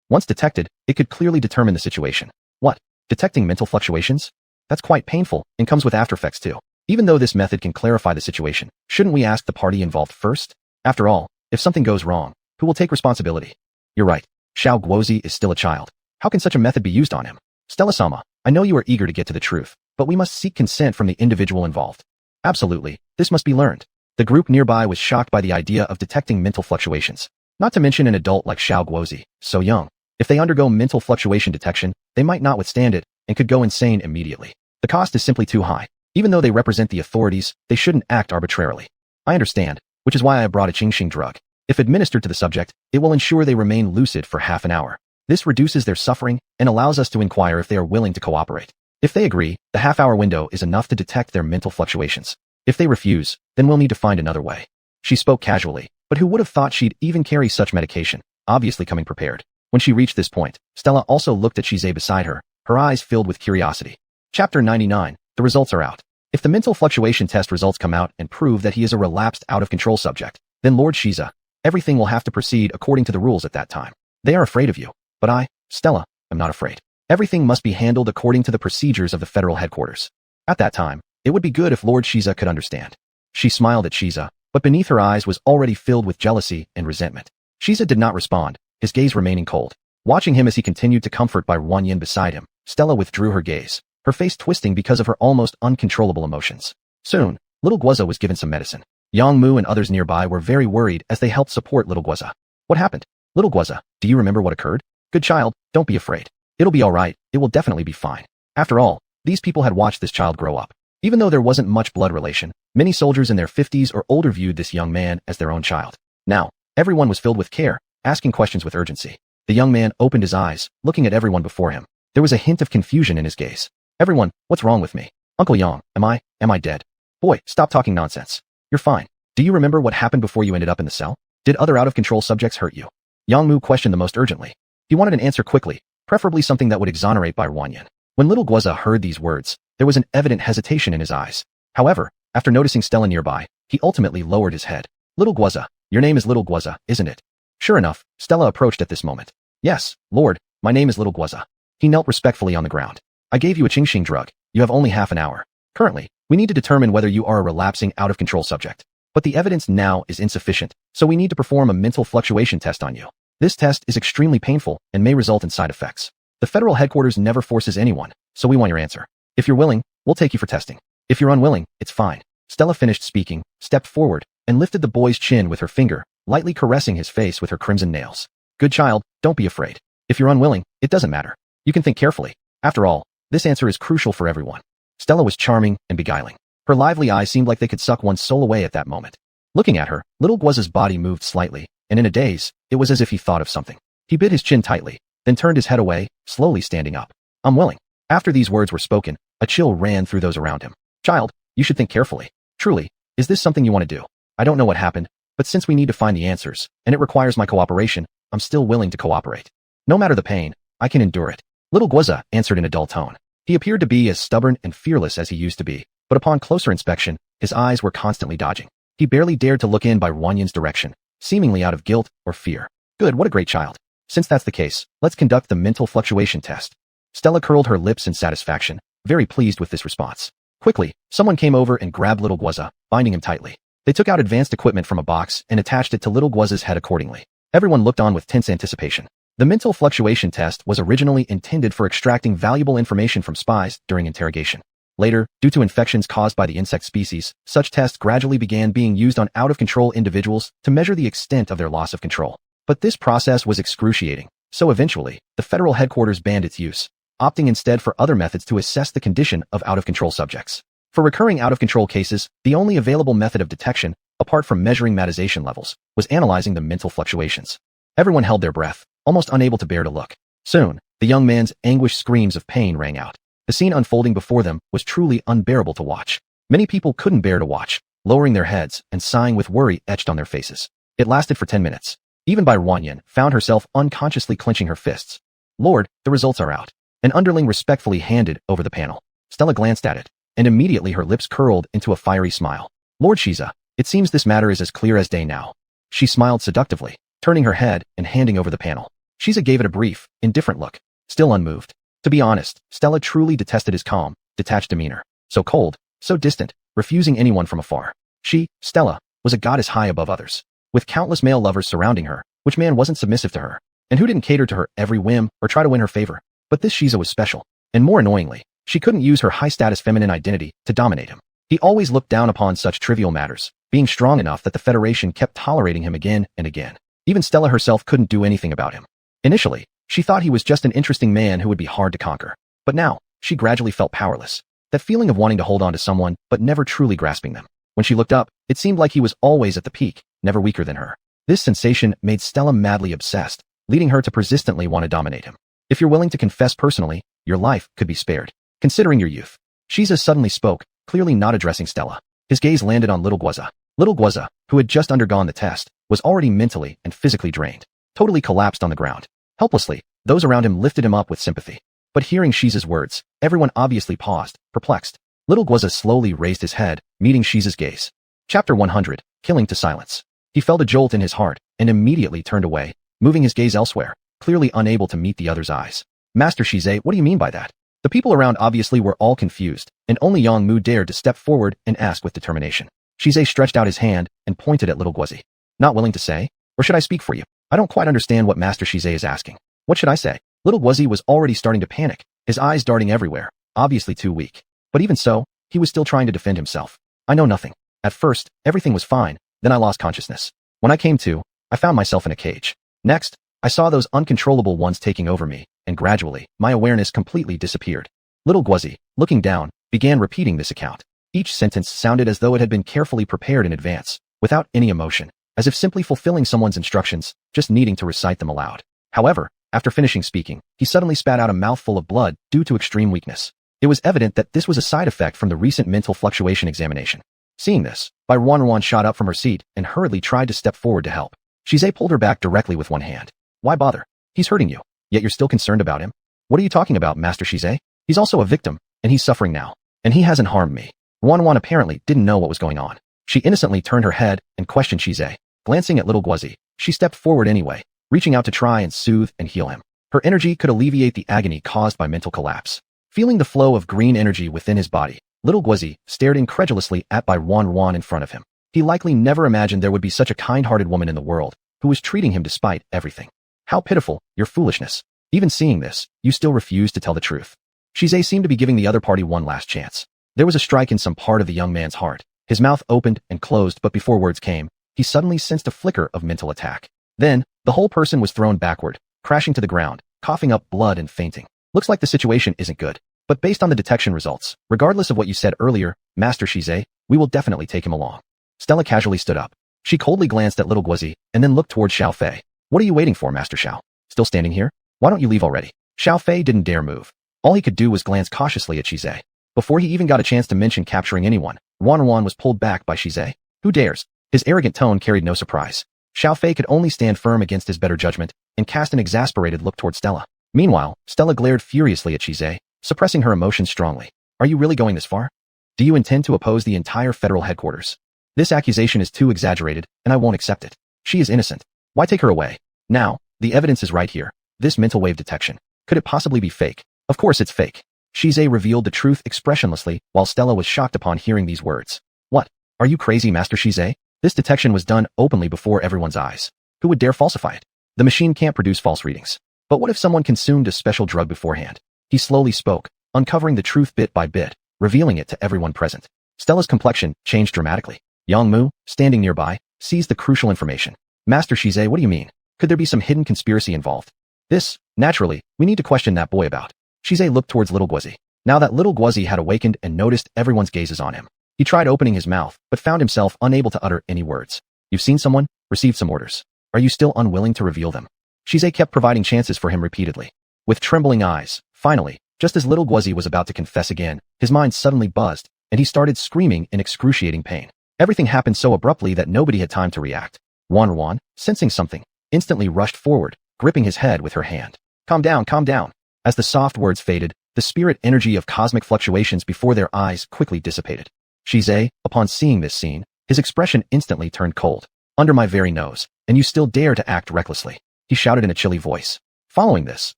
Once detected, it could clearly determine the situation. What? Detecting mental fluctuations? That's quite painful, and comes with after effects too. Even though this method can clarify the situation, shouldn't we ask the party involved first? After all, if something goes wrong, who will take responsibility? You're right. Xiao Guozi is still a child. How can such a method be used on him? Stella-sama, I know you are eager to get to the truth, but we must seek consent from the individual involved. Absolutely, this must be learned. The group nearby was shocked by the idea of detecting mental fluctuations. Not to mention an adult like Xiao Guozi, so young. If they undergo mental fluctuation detection, they might not withstand it and could go insane immediately. The cost is simply too high. Even though they represent the authorities, they shouldn't act arbitrarily. I understand, which is why I brought a Qingxing drug. If administered to the subject, it will ensure they remain lucid for half an hour. This reduces their suffering and allows us to inquire if they are willing to cooperate. If they agree, the half-hour window is enough to detect their mental fluctuations. If they refuse, then we'll need to find another way. She spoke casually, but who would have thought she'd even carry such medication, obviously coming prepared. When she reached this point, Stella also looked at Shi Zhe beside her, her eyes filled with curiosity. Chapter 99. The results are out. If the mental fluctuation test results come out and prove that he is a relapsed out-of-control subject, then Lord Shiza, everything will have to proceed according to the rules at that time. They are afraid of you, but I, Stella, am not afraid. Everything must be handled according to the procedures of the Federal Headquarters. At that time, it would be good if Lord Shiza could understand. She smiled at Shiza, but beneath her eyes was already filled with jealousy and resentment. Shiza did not respond, his gaze remaining cold. Watching him as he continued to comfort by Wan Yin beside him, Stella withdrew her gaze, her face twisting because of her almost uncontrollable emotions. Soon, little Guoza was given some medicine. Yang Mu and others nearby were very worried as they helped support little Guoza. What happened? Little Guoza, do you remember what occurred? Good child, don't be afraid. It'll be alright, it will definitely be fine. After all, these people had watched this child grow up. Even though there wasn't much blood relation, many soldiers in their 50s or older viewed this young man as their own child. Now, everyone was filled with care, asking questions with urgency. The young man opened his eyes, looking at everyone before him. There was a hint of confusion in his gaze. Everyone, what's wrong with me? Uncle Yang, am I dead? Boy, stop talking nonsense. You're fine. Do you remember what happened before you ended up in the cell? Did other out-of-control subjects hurt you? Yang Mu questioned the most urgently. He wanted an answer quickly, preferably something that would exonerate Bai Wanyan. When little Guoza heard these words, there was an evident hesitation in his eyes. However, after noticing Stella nearby, he ultimately lowered his head. Little Guoza, your name is Little Guoza, isn't it? Sure enough, Stella approached at this moment. Yes, Lord, my name is Little Guoza. He knelt respectfully on the ground. I gave you a Qingxing drug. You have only half an hour. Currently, we need to determine whether you are a relapsing out-of-control subject. But the evidence now is insufficient, so we need to perform a mental fluctuation test on you. This test is extremely painful and may result in side effects. The Federal Headquarters never forces anyone, so we want your answer. If you're willing, we'll take you for testing. If you're unwilling, it's fine. Stella finished speaking, stepped forward, and lifted the boy's chin with her finger, lightly caressing his face with her crimson nails. Good child, don't be afraid. If you're unwilling, it doesn't matter. You can think carefully. After all, this answer is crucial for everyone. Stella was charming and beguiling. Her lively eyes seemed like they could suck one's soul away at that moment. Looking at her, little Guaza's body moved slightly, and in a daze, it was as if he thought of something. He bit his chin tightly, then turned his head away, slowly standing up. I'm willing. After these words were spoken, a chill ran through those around him. Child, you should think carefully. Truly, is this something you want to do? I don't know what happened, but since we need to find the answers, and it requires my cooperation, I'm still willing to cooperate. No matter the pain, I can endure it. Little Guaza answered in a dull tone. He appeared to be as stubborn and fearless as he used to be, but upon closer inspection, his eyes were constantly dodging. He barely dared to look in by Wanyan's direction, seemingly out of guilt or fear. Good, what a great child. Since that's the case, let's conduct the mental fluctuation test. Stella curled her lips in satisfaction, very pleased with this response. Quickly, someone came over and grabbed little Guaza, binding him tightly. They took out advanced equipment from a box and attached it to little Guaza's head accordingly. Everyone looked on with tense anticipation. The mental fluctuation test was originally intended for extracting valuable information from spies during interrogation. Later, due to infections caused by the insect species, such tests gradually began being used on out-of-control individuals to measure the extent of their loss of control. But this process was excruciating, so eventually, the federal headquarters banned its use, opting instead for other methods to assess the condition of out-of-control subjects. For recurring out-of-control cases, the only available method of detection, apart from measuring matization levels, was analyzing the mental fluctuations. Everyone held their breath, almost unable to bear to look. Soon, the young man's anguished screams of pain rang out. The scene unfolding before them was truly unbearable to watch. Many people couldn't bear to watch, lowering their heads and sighing with worry etched on their faces. It lasted for 10 minutes. Even Wanyan found herself unconsciously clenching her fists. Lord, the results are out. An underling respectfully handed over the panel. Stella glanced at it, and immediately her lips curled into a fiery smile. Lord Shiza, it seems this matter is as clear as day now. She smiled seductively, turning her head and handing over the panel. Shiza gave it a brief, indifferent look, still unmoved. To be honest, Stella truly detested his calm, detached demeanor. So cold, so distant, refusing anyone from afar. She, Stella, was a goddess high above others. With countless male lovers surrounding her, which man wasn't submissive to her? And who didn't cater to her every whim or try to win her favor? But this Shiza was special. And more annoyingly, she couldn't use her high-status feminine identity to dominate him. He always looked down upon such trivial matters, being strong enough that the Federation kept tolerating him again and again. Even Stella herself couldn't do anything about him. Initially, she thought he was just an interesting man who would be hard to conquer. But now, she gradually felt powerless. That feeling of wanting to hold on to someone but never truly grasping them. When she looked up, it seemed like he was always at the peak, never weaker than her. This sensation made Stella madly obsessed, leading her to persistently want to dominate him. If you're willing to confess personally, your life could be spared. Considering your youth. Shiza suddenly spoke, clearly not addressing Stella. His gaze landed on little Guaza. Little Guaza, who had just undergone the test, was already mentally and physically drained. Totally collapsed on the ground. Helplessly, those around him lifted him up with sympathy. But hearing Shiza's words, everyone obviously paused, perplexed. Little Guaza slowly raised his head, meeting Shiza's gaze. Chapter 100, Killing to Silence. He felt a jolt in his heart, and immediately turned away, moving his gaze elsewhere, clearly unable to meet the other's eyes. Master Shize, what do you mean by that? The people around obviously were all confused, and only Yang Mu dared to step forward and ask with determination. Shize stretched out his hand and pointed at little Guazi. Not willing to say? Or should I speak for you? I don't quite understand what Master Shize is asking. What should I say? Little Guazi was already starting to panic, his eyes darting everywhere, obviously too weak. But even so, he was still trying to defend himself. I know nothing. At first, everything was fine, then I lost consciousness. When I came to, I found myself in a cage. Next, I saw those uncontrollable ones taking over me, and gradually, my awareness completely disappeared. Little Guazi, looking down, began repeating this account. Each sentence sounded as though it had been carefully prepared in advance, without any emotion, as if simply fulfilling someone's instructions, just needing to recite them aloud. However, after finishing speaking, he suddenly spat out a mouthful of blood due to extreme weakness. It was evident that this was a side effect from the recent mental fluctuation examination. Seeing this, Ruan shot up from her seat and hurriedly tried to step forward to help. Shize pulled her back directly with one hand. Why bother? He's hurting you, yet you're still concerned about him? What are you talking about, Master Shize? He's also a victim, and he's suffering now. And he hasn't harmed me. Ruan apparently didn't know what was going on. She innocently turned her head and questioned Shize. Glancing at little Guazi, she stepped forward anyway, reaching out to try and soothe and heal him. Her energy could alleviate the agony caused by mental collapse. Feeling the flow of green energy within his body, little Guazi stared incredulously at Ruan in front of him. He likely never imagined there would be such a kind-hearted woman in the world, who was treating him despite everything. How pitiful, your foolishness. Even seeing this, you still refuse to tell the truth. Shize seemed to be giving the other party one last chance. There was a strike in some part of the young man's heart. His mouth opened and closed, but before words came, he suddenly sensed a flicker of mental attack. Then, the whole person was thrown backward, crashing to the ground, coughing up blood and fainting. Looks like the situation isn't good. But based on the detection results, regardless of what you said earlier, Master Shize, we will definitely take him along. Stella casually stood up. She coldly glanced at little Guozi, and then looked toward Xiao Fei. What are you waiting for, Master Xiao? Still standing here? Why don't you leave already? Xiao Fei didn't dare move. All he could do was glance cautiously at Shize. Before he even got a chance to mention capturing anyone, Wan was pulled back by Shize. Who dares? His arrogant tone carried no surprise. Xiao Fei could only stand firm against his better judgment, and cast an exasperated look toward Stella. Meanwhile, Stella glared furiously at Shize, suppressing her emotions strongly. Are you really going this far? Do you intend to oppose the entire federal headquarters? This accusation is too exaggerated, and I won't accept it. She is innocent. Why take her away? Now, the evidence is right here. This mental wave detection. Could it possibly be fake? Of course it's fake. Shize revealed the truth expressionlessly, while Stella was shocked upon hearing these words. What? Are you crazy, Master Shize? This detection was done openly before everyone's eyes. Who would dare falsify it? The machine can't produce false readings. But what if someone consumed a special drug beforehand? He slowly spoke, uncovering the truth bit by bit, revealing it to everyone present. Stella's complexion changed dramatically. Yang Mu, standing nearby, seized the crucial information. Master Shize, what do you mean? Could there be some hidden conspiracy involved? This, naturally, we need to question that boy about. Shize looked towards little Guozi. Now that little Guozi had awakened and noticed everyone's gazes on him, he tried opening his mouth, but found himself unable to utter any words. You've seen someone? Received some orders. Are you still unwilling to reveal them? Shize kept providing chances for him repeatedly. With trembling eyes, finally, just as little Guozi was about to confess again, his mind suddenly buzzed, and he started screaming in excruciating pain. Everything happened so abruptly that nobody had time to react. Wan, sensing something, instantly rushed forward, gripping his head with her hand. Calm down, calm down. As the soft words faded, the spirit energy of cosmic fluctuations before their eyes quickly dissipated. Shize, upon seeing this scene, his expression instantly turned cold. Under my very nose, and you still dare to act recklessly, he shouted in a chilly voice. Following this,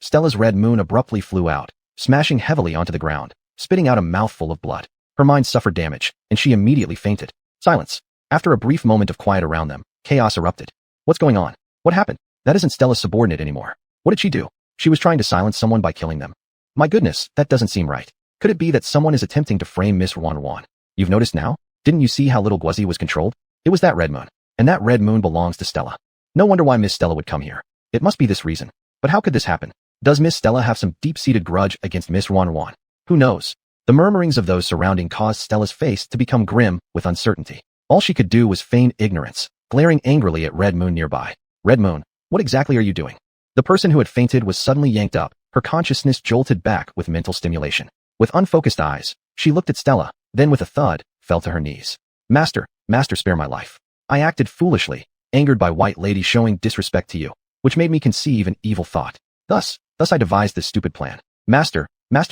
Stella's red moon abruptly flew out, smashing heavily onto the ground, spitting out a mouthful of blood. Her mind suffered damage, and she immediately fainted. Silence. After a brief moment of quiet around them, chaos erupted. What's going on? What happened? That isn't Stella's subordinate anymore. What did she do? She was trying to silence someone by killing them. My goodness, that doesn't seem right. Could it be that someone is attempting to frame Miss Wan? You've noticed now? Didn't you see how little Guozi was controlled? It was that red moon. And that red moon belongs to Stella. No wonder why Miss Stella would come here. It must be this reason. But how could this happen? Does Miss Stella have some deep-seated grudge against Miss Wan? Who knows? The murmurings of those surrounding caused Stella's face to become grim with uncertainty. All she could do was feign ignorance, glaring angrily at Red Moon nearby. Red Moon, what exactly are you doing? The person who had fainted was suddenly yanked up, her consciousness jolted back with mental stimulation. With unfocused eyes, she looked at Stella, then with a thud, fell to her knees. Master, spare my life. I acted foolishly, angered by White Lady showing disrespect to you, which made me conceive an evil thought. Thus I devised this stupid plan. Master,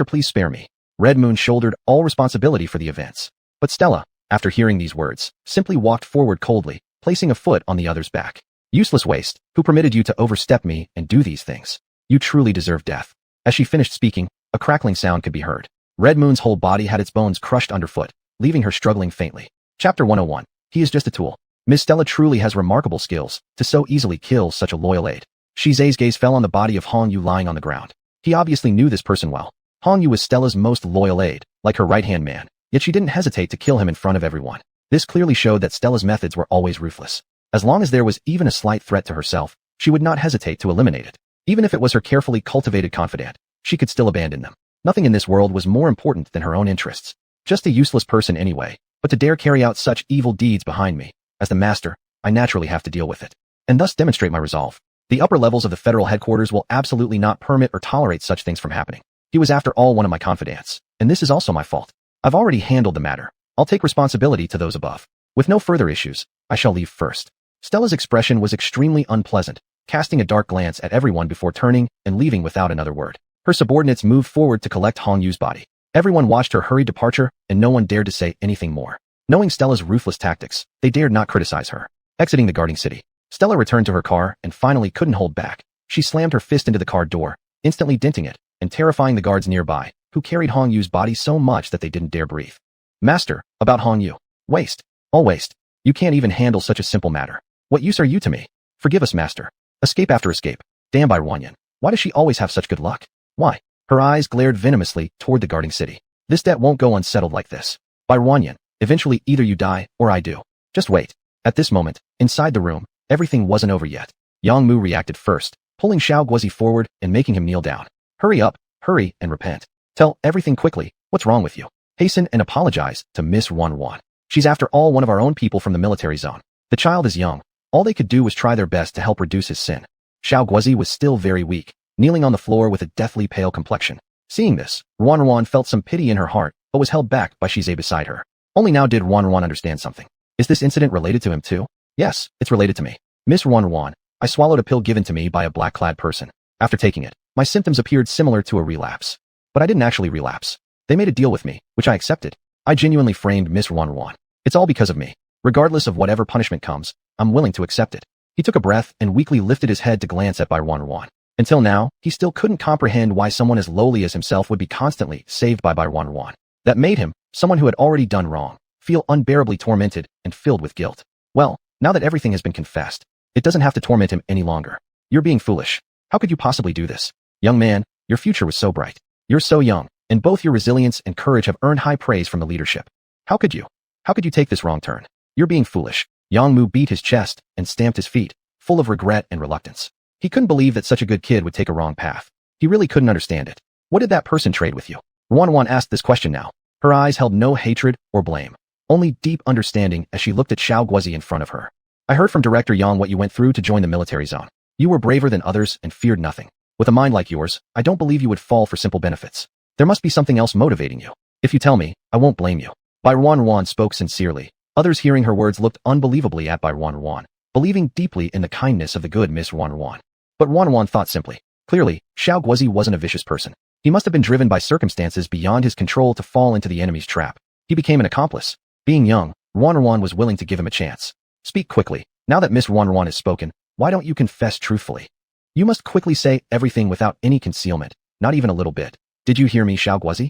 please spare me. Red Moon shouldered all responsibility for the events. But Stella, after hearing these words, simply walked forward coldly, placing a foot on the other's back. Useless waste, who permitted you to overstep me and do these things? You truly deserve death. As she finished speaking, a crackling sound could be heard. Red Moon's whole body had its bones crushed underfoot, leaving her struggling faintly. Chapter 101. He is just a tool. Miss Stella truly has remarkable skills to so easily kill such a loyal aide. Shize's gaze fell on the body of Hong Yu lying on the ground. He obviously knew this person well. Hong Yu was Stella's most loyal aide, like her right-hand man, yet she didn't hesitate to kill him in front of everyone. This clearly showed that Stella's methods were always ruthless. As long as there was even a slight threat to herself, she would not hesitate to eliminate it. Even if it was her carefully cultivated confidant, she could still abandon them. Nothing in this world was more important than her own interests. Just a useless person anyway, but to dare carry out such evil deeds behind me. As the master, I naturally have to deal with it, and thus demonstrate my resolve. The upper levels of the federal headquarters will absolutely not permit or tolerate such things from happening. He was after all one of my confidants, and this is also my fault. I've already handled the matter. I'll take responsibility to those above. With no further issues, I shall leave first. Stella's expression was extremely unpleasant, casting a dark glance at everyone before turning and leaving without another word. Her subordinates moved forward to collect Hong Yu's body. Everyone watched her hurried departure, and no one dared to say anything more. Knowing Stella's ruthless tactics, they dared not criticize her. Exiting the guarding city, Stella returned to her car and finally couldn't hold back. She slammed her fist into the car door, instantly denting it, and terrifying the guards nearby, who carried Hong Yu's body so much that they didn't dare breathe. Master, about Hong Yu. Waste. All waste. You can't even handle such a simple matter. What use are you to me? Forgive us, master. Escape after escape. Damn by Wanyan. Why does she always have such good luck? Why? Her eyes glared venomously toward the guarding city. This debt won't go unsettled like this. By Wanyan, eventually either you die or I do. Just wait. At this moment, inside the room, everything wasn't over yet. Yang Mu reacted first, pulling Xiao Guozi forward and making him kneel down. Hurry up, hurry and repent. Tell everything quickly, what's wrong with you? Hasten and apologize to Miss Wan. She's after all one of our own people from the military zone. The child is young. All they could do was try their best to help reduce his sin. Xiao Guozi was still very weak, kneeling on the floor with a deathly pale complexion. Seeing this, Wan felt some pity in her heart, but was held back by Shize beside her. Only now did Wan understand something. Is this incident related to him too? Yes, it's related to me. Miss Wan, I swallowed a pill given to me by a black-clad person. After taking it, my symptoms appeared similar to a relapse. But I didn't actually relapse. They made a deal with me, which I accepted. I genuinely framed Miss Wan. It's all because of me. Regardless of whatever punishment comes, I'm willing to accept it. He took a breath and weakly lifted his head to glance at Bai Wan. Until now, he still couldn't comprehend why someone as lowly as himself would be constantly saved by Bai Wan. That made him, someone who had already done wrong, feel unbearably tormented and filled with guilt. Well, now that everything has been confessed, it doesn't have to torment him any longer. You're being foolish. How could you possibly do this? Young man, your future was so bright. You're so young, and both your resilience and courage have earned high praise from the leadership. How could you take this wrong turn? You're being foolish. Yang Mu beat his chest and stamped his feet, full of regret and reluctance. He couldn't believe that such a good kid would take a wrong path. He really couldn't understand it. What did that person trade with you? Wan asked this question now. Her eyes held no hatred or blame, only deep understanding as she looked at Xiao Guozi in front of her. I heard from Director Yang what you went through to join the military zone. You were braver than others and feared nothing. With a mind like yours, I don't believe you would fall for simple benefits. There must be something else motivating you. If you tell me, I won't blame you. Bai Wan spoke sincerely. Others hearing her words looked unbelievably at Bai Wan, believing deeply in the kindness of the good Miss Wan. But Wan thought simply. Clearly, Xiao Guozi wasn't a vicious person. He must have been driven by circumstances beyond his control to fall into the enemy's trap. He became an accomplice. Being young, Wan was willing to give him a chance. Speak quickly. Now that Miss Wan has spoken, why don't you confess truthfully? You must quickly say everything without any concealment, not even a little bit. Did you hear me, Xiao Guozi?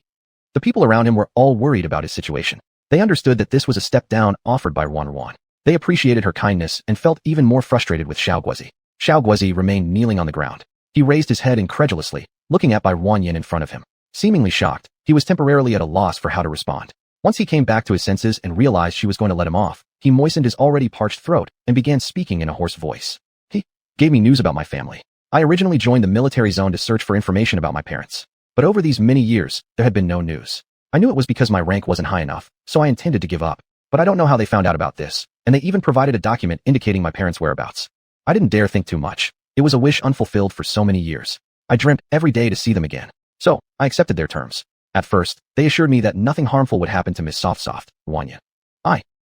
The people around him were all worried about his situation. They understood that this was a step down offered by Wan. They appreciated her kindness and felt even more frustrated with Xiao Guozi. Xiao Guozi remained kneeling on the ground. He raised his head incredulously, looking at Bai Wanyan in front of him. Seemingly shocked, he was temporarily at a loss for how to respond. Once he came back to his senses and realized she was going to let him off, he moistened his already parched throat and began speaking in a hoarse voice. He gave me news about my family. I originally joined the military zone to search for information about my parents. But over these many years, there had been no news. I knew it was because my rank wasn't high enough, so I intended to give up. But I don't know how they found out about this, and they even provided a document indicating my parents' whereabouts. I didn't dare think too much. It was a wish unfulfilled for so many years. I dreamt every day to see them again. So, I accepted their terms. At first, they assured me that nothing harmful would happen to Miss Soft, Wanyan.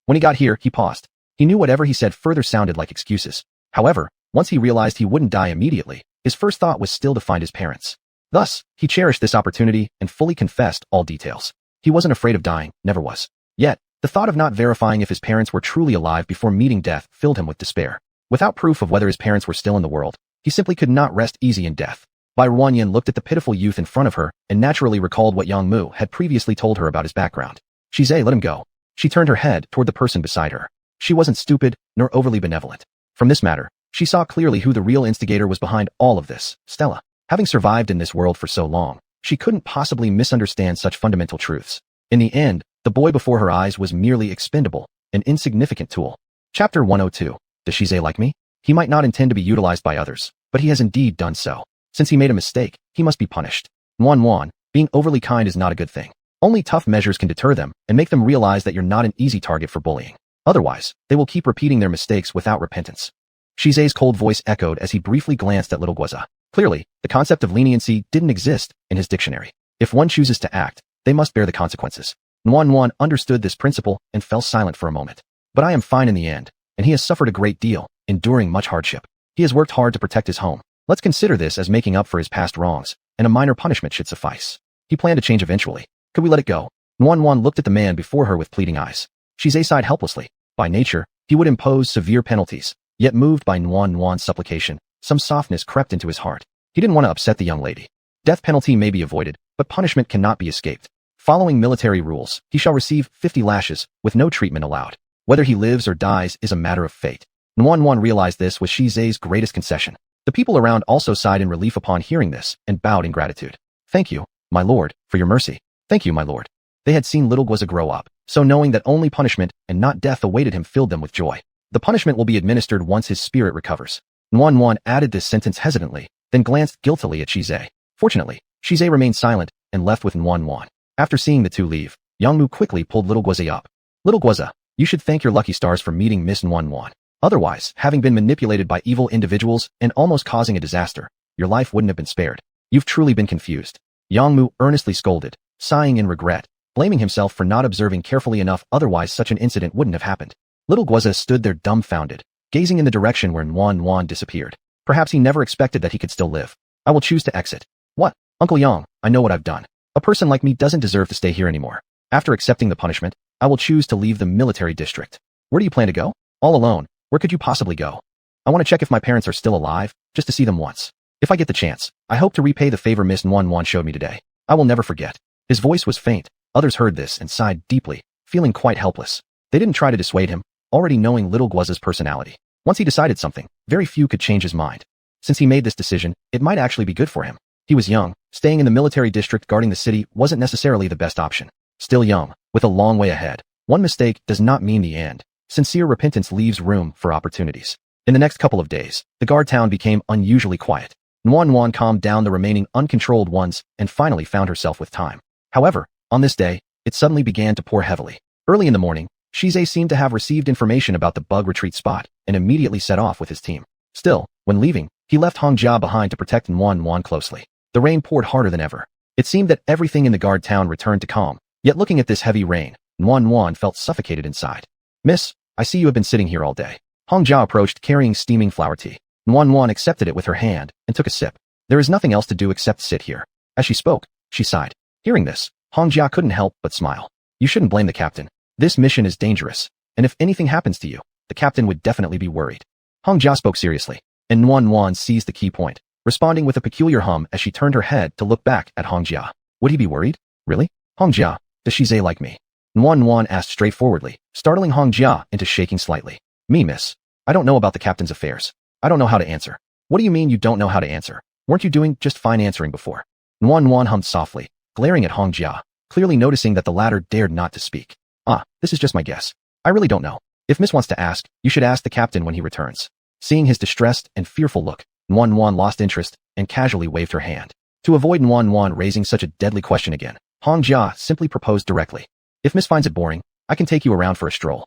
When he got here, he paused. He knew whatever he said further sounded like excuses. However, once he realized he wouldn't die immediately, his first thought was still to find his parents. Thus, he cherished this opportunity and fully confessed all details. He wasn't afraid of dying, never was. Yet, the thought of not verifying if his parents were truly alive before meeting death filled him with despair. Without proof of whether his parents were still in the world, he simply could not rest easy in death. Bai Wanyan looked at the pitiful youth in front of her and naturally recalled what Yang Mu had previously told her about his background. Shize, let him go. She turned her head toward the person beside her. She wasn't stupid, nor overly benevolent. From this matter, she saw clearly who the real instigator was behind all of this, Stella. Having survived in this world for so long, she couldn't possibly misunderstand such fundamental truths. In the end, the boy before her eyes was merely expendable, an insignificant tool. Chapter 102. Does Shize like me? He might not intend to be utilized by others, but he has indeed done so. Since he made a mistake, he must be punished. Wan, being overly kind is not a good thing. Only tough measures can deter them and make them realize that you're not an easy target for bullying. Otherwise, they will keep repeating their mistakes without repentance. Shize's cold voice echoed as he briefly glanced at little Guoza. Clearly, the concept of leniency didn't exist in his dictionary. If one chooses to act, they must bear the consequences. Wan understood this principle and fell silent for a moment. But I am fine in the end, and he has suffered a great deal, enduring much hardship. He has worked hard to protect his home. Let's consider this as making up for his past wrongs, and a minor punishment should suffice. He planned to change eventually. Could we let it go? Wan looked at the man before her with pleading eyes. Shize sighed helplessly. By nature, he would impose severe penalties, yet moved by Wan's supplication, some softness crept into his heart. He didn't want to upset the young lady. Death penalty may be avoided, but punishment cannot be escaped. Following military rules, he shall receive 50 lashes, with no treatment allowed. Whether he lives or dies is a matter of fate. Wan realized this was Shize's greatest concession. The people around also sighed in relief upon hearing this, and bowed in gratitude. Thank you, my lord, for your mercy. Thank you, my lord. They had seen little Guoza grow up, so knowing that only punishment and not death awaited him filled them with joy. The punishment will be administered once his spirit recovers. Nuan added this sentence hesitantly, then glanced guiltily at Shizai. Fortunately, Shizai remained silent and left with Nuan. After seeing the two leave, Yangmu quickly pulled little Guoza up. Little Guoza, you should thank your lucky stars for meeting Miss Nuan. Otherwise, having been manipulated by evil individuals and almost causing a disaster, your life wouldn't have been spared. You've truly been confused. Yangmu earnestly scolded, sighing in regret, blaming himself for not observing carefully enough, otherwise such an incident wouldn't have happened. Little Guoza stood there dumbfounded, gazing in the direction where Nuan disappeared. Perhaps he never expected that he could still live. I will choose to exit. What? Uncle Yang, I know what I've done. A person like me doesn't deserve to stay here anymore. After accepting the punishment, I will choose to leave the military district. Where do you plan to go? All alone. Where could you possibly go? I want to check if my parents are still alive, just to see them once. If I get the chance, I hope to repay the favor Miss Nuan showed me today. I will never forget. His voice was faint. Others heard this and sighed deeply, feeling quite helpless. They didn't try to dissuade him, already knowing little Guoza's personality. Once he decided something, very few could change his mind. Since he made this decision, it might actually be good for him. He was young. Staying in the military district guarding the city wasn't necessarily the best option. Still young, with a long way ahead. One mistake does not mean the end. Sincere repentance leaves room for opportunities. In the next couple of days, the guard town became unusually quiet. Nuan calmed down the remaining uncontrolled ones and finally found herself with time. However, on this day, it suddenly began to pour heavily. Early in the morning, Shizai seemed to have received information about the bug retreat spot and immediately set off with his team. Still, when leaving, he left Hongjia behind to protect Nuan closely. The rain poured harder than ever. It seemed that everything in the guard town returned to calm. Yet looking at this heavy rain, Nuan felt suffocated inside. Miss, I see you have been sitting here all day. Hongjia approached carrying steaming flower tea. Nuan accepted it with her hand and took a sip. There is nothing else to do except sit here. As she spoke, she sighed. Hearing this, Hongjia couldn't help but smile. You shouldn't blame the captain. This mission is dangerous, and if anything happens to you, the captain would definitely be worried. Hongjia spoke seriously, and Nuan seized the key point, responding with a peculiar hum as she turned her head to look back at Hongjia. Would he be worried? Really? Hongjia, does Shizai like me? Nuan asked straightforwardly, startling Hongjia into shaking slightly. Me, miss. I don't know about the captain's affairs. I don't know how to answer. What do you mean you don't know how to answer? Weren't you doing just fine answering before? Nuan hummed softly, glaring at Hongjia, clearly noticing that the latter dared not to speak. This is just my guess. I really don't know. If miss wants to ask, you should ask the captain when he returns. Seeing his distressed and fearful look, Nuan lost interest and casually waved her hand. To avoid Nuan raising such a deadly question again, Hongjia simply proposed directly. If miss finds it boring, I can take you around for a stroll.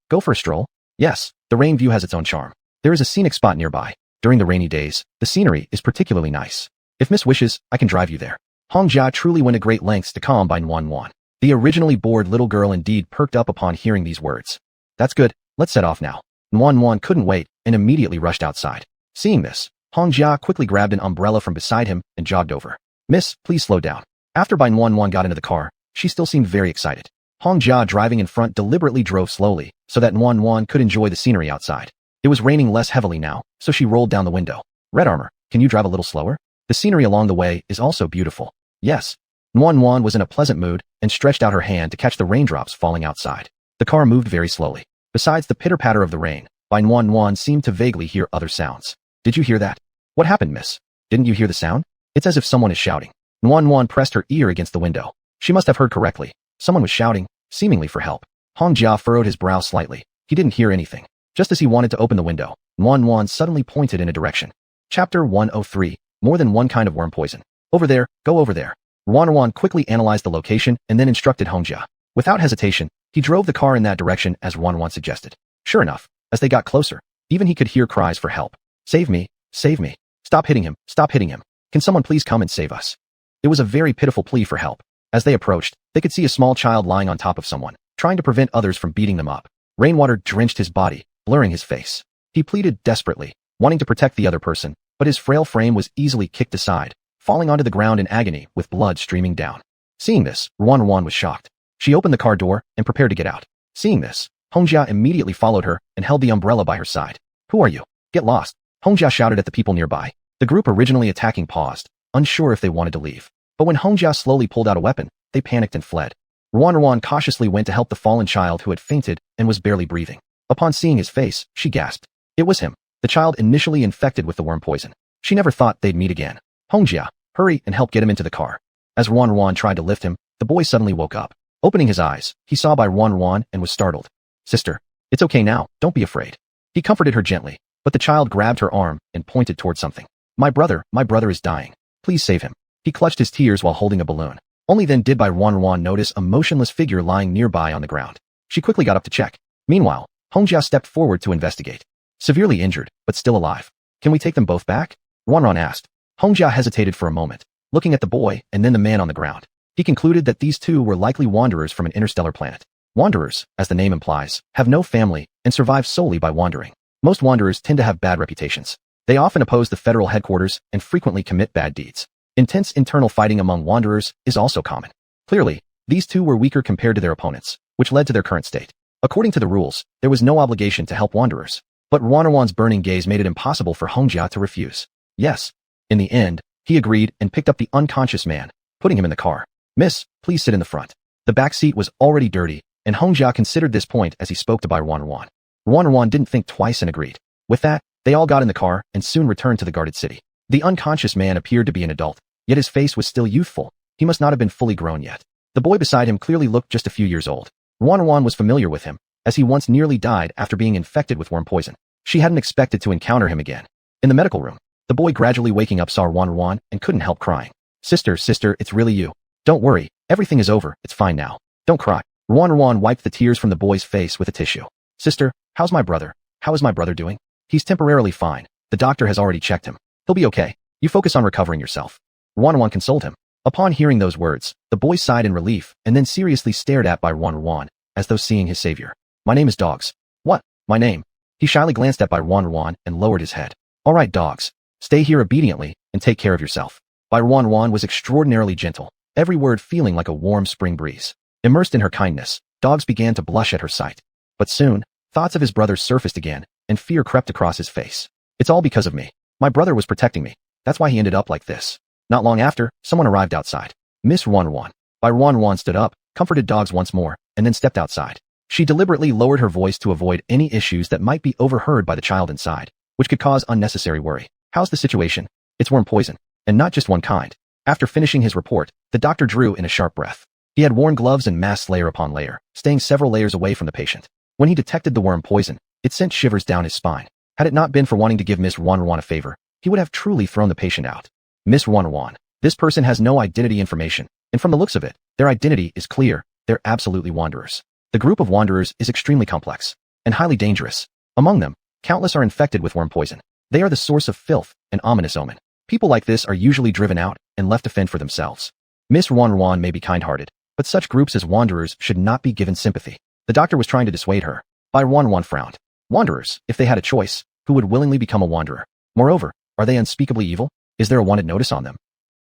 Go for a stroll? Yes, the rain view has its own charm. There is a scenic spot nearby. During the rainy days, the scenery is particularly nice. If miss wishes, I can drive you there. Hongjia truly went to great lengths to calm by Nuan. The originally bored little girl indeed perked up upon hearing these words. That's good, let's set off now. Nuan couldn't wait and immediately rushed outside. Seeing this, Hongjia quickly grabbed an umbrella from beside him and jogged over. Miss, please slow down. After Nuan got into the car, she still seemed very excited. Hongjia driving in front deliberately drove slowly so that Nuan could enjoy the scenery outside. It was raining less heavily now, so she rolled down the window. Red Armor, can you drive a little slower? The scenery along the way is also beautiful. Yes. Nuan was in a pleasant mood and stretched out her hand to catch the raindrops falling outside. The car moved very slowly. Besides the pitter-patter of the rain, Nuan seemed to vaguely hear other sounds. Did you hear that? What happened, miss? Didn't you hear the sound? It's as if someone is shouting. Nuan pressed her ear against the window. She must have heard correctly. Someone was shouting, seemingly for help. Hongjia furrowed his brow slightly. He didn't hear anything. Just as he wanted to open the window, Nuan suddenly pointed in a direction. Chapter 103, More Than One Kind of Worm Poison. Over there, go over there. Nuan quickly analyzed the location and then instructed Hongjia. Without hesitation, he drove the car in that direction as Nuan suggested. Sure enough, as they got closer, even he could hear cries for help. Save me, save me. Stop hitting him, stop hitting him. Can someone please come and save us? It was a very pitiful plea for help. As they approached, they could see a small child lying on top of someone, trying to prevent others from beating them up. Rainwater drenched his body, blurring his face. He pleaded desperately, wanting to protect the other person, but his frail frame was easily kicked aside, falling onto the ground in agony with blood streaming down. Seeing this, Nuan was shocked. She opened the car door and prepared to get out. Seeing this, Hongjia immediately followed her and held the umbrella by her side. Who are you? Get lost. Hongjia shouted at the people nearby. The group originally attacking paused, unsure if they wanted to leave. But when Hongjia slowly pulled out a weapon, they panicked and fled. Nuan cautiously went to help the fallen child who had fainted and was barely breathing. Upon seeing his face, she gasped. It was him, the child initially infected with the worm poison. She never thought they'd meet again. Hongjia, hurry and help get him into the car. As Nuan tried to lift him, the boy suddenly woke up. Opening his eyes, he saw Bai Ruan and was startled. Sister, it's okay now, don't be afraid. He comforted her gently, but the child grabbed her arm and pointed toward something. My brother is dying. Please save him. He clutched his tears while holding a balloon. Only then did Bai Ruan notice a motionless figure lying nearby on the ground. She quickly got up to check. Meanwhile, Hongjia stepped forward to investigate. Severely injured, but still alive. Can we take them both back? Ruan asked. Hongjia hesitated for a moment, looking at the boy and then the man on the ground. He concluded that these two were likely wanderers from an interstellar planet. Wanderers, as the name implies, have no family and survive solely by wandering. Most wanderers tend to have bad reputations. They often oppose the federal headquarters and frequently commit bad deeds. Intense internal fighting among wanderers is also common. Clearly, these two were weaker compared to their opponents, which led to their current state. According to the rules, there was no obligation to help wanderers, but Ruan's burning gaze made it impossible for Hongjia to refuse. Yes. In the end, he agreed and picked up the unconscious man, putting him in the car. Miss, please sit in the front. The back seat was already dirty, and Hongjia considered this point as he spoke to Bai Ruan. Ruan didn't think twice and agreed. With that, they all got in the car and soon returned to the guarded city. The unconscious man appeared to be an adult, yet his face was still youthful. He must not have been fully grown yet. The boy beside him clearly looked just a few years old. Ruan was familiar with him, as he once nearly died after being infected with worm poison. She hadn't expected to encounter him again. In the medical room, the boy gradually waking up saw Ruan and couldn't help crying. Sister, it's really you. Don't worry, everything is over, it's fine now. Don't cry. Ruan wiped the tears from the boy's face with a tissue. Sister, how's my brother? How is my brother doing? He's temporarily fine. The doctor has already checked him. He'll be okay. You focus on recovering yourself. Ruan consoled him. Upon hearing those words, the boy sighed in relief and then seriously stared at Bai Ruan, as though seeing his savior. My name is Dogs. What? My name? He shyly glanced at Bai Ruan and lowered his head. All right, Dogs. Stay here obediently and take care of yourself. Bai Ruan was extraordinarily gentle, every word feeling like a warm spring breeze. Immersed in her kindness, Dogs began to blush at her sight. But soon, thoughts of his brother surfaced again, and fear crept across his face. It's all because of me. My brother was protecting me. That's why he ended up like this. Not long after, someone arrived outside. Miss Ruan. Bai Ruan stood up, comforted Dogs once more, and then stepped outside. She deliberately lowered her voice to avoid any issues that might be overheard by the child inside, which could cause unnecessary worry. How's the situation? It's worm poison, and not just one kind. After finishing his report, the doctor drew in a sharp breath. He had worn gloves and masks layer upon layer, staying several layers away from the patient. When he detected the worm poison, it sent shivers down his spine. Had it not been for wanting to give Miss Ruan a favor, he would have truly thrown the patient out. Miss Ruan. This person has no identity information, and from the looks of it, their identity is clear. They're absolutely wanderers. The group of wanderers is extremely complex and highly dangerous. Among them, countless are infected with worm poison. They are the source of filth, an ominous omen. People like this are usually driven out and left to fend for themselves. Miss Ruan may be kind-hearted, but such groups as wanderers should not be given sympathy. The doctor was trying to dissuade her. Bai Ruan frowned. Wanderers, if they had a choice, who would willingly become a wanderer? Moreover, are they unspeakably evil? Is there a wanted notice on them?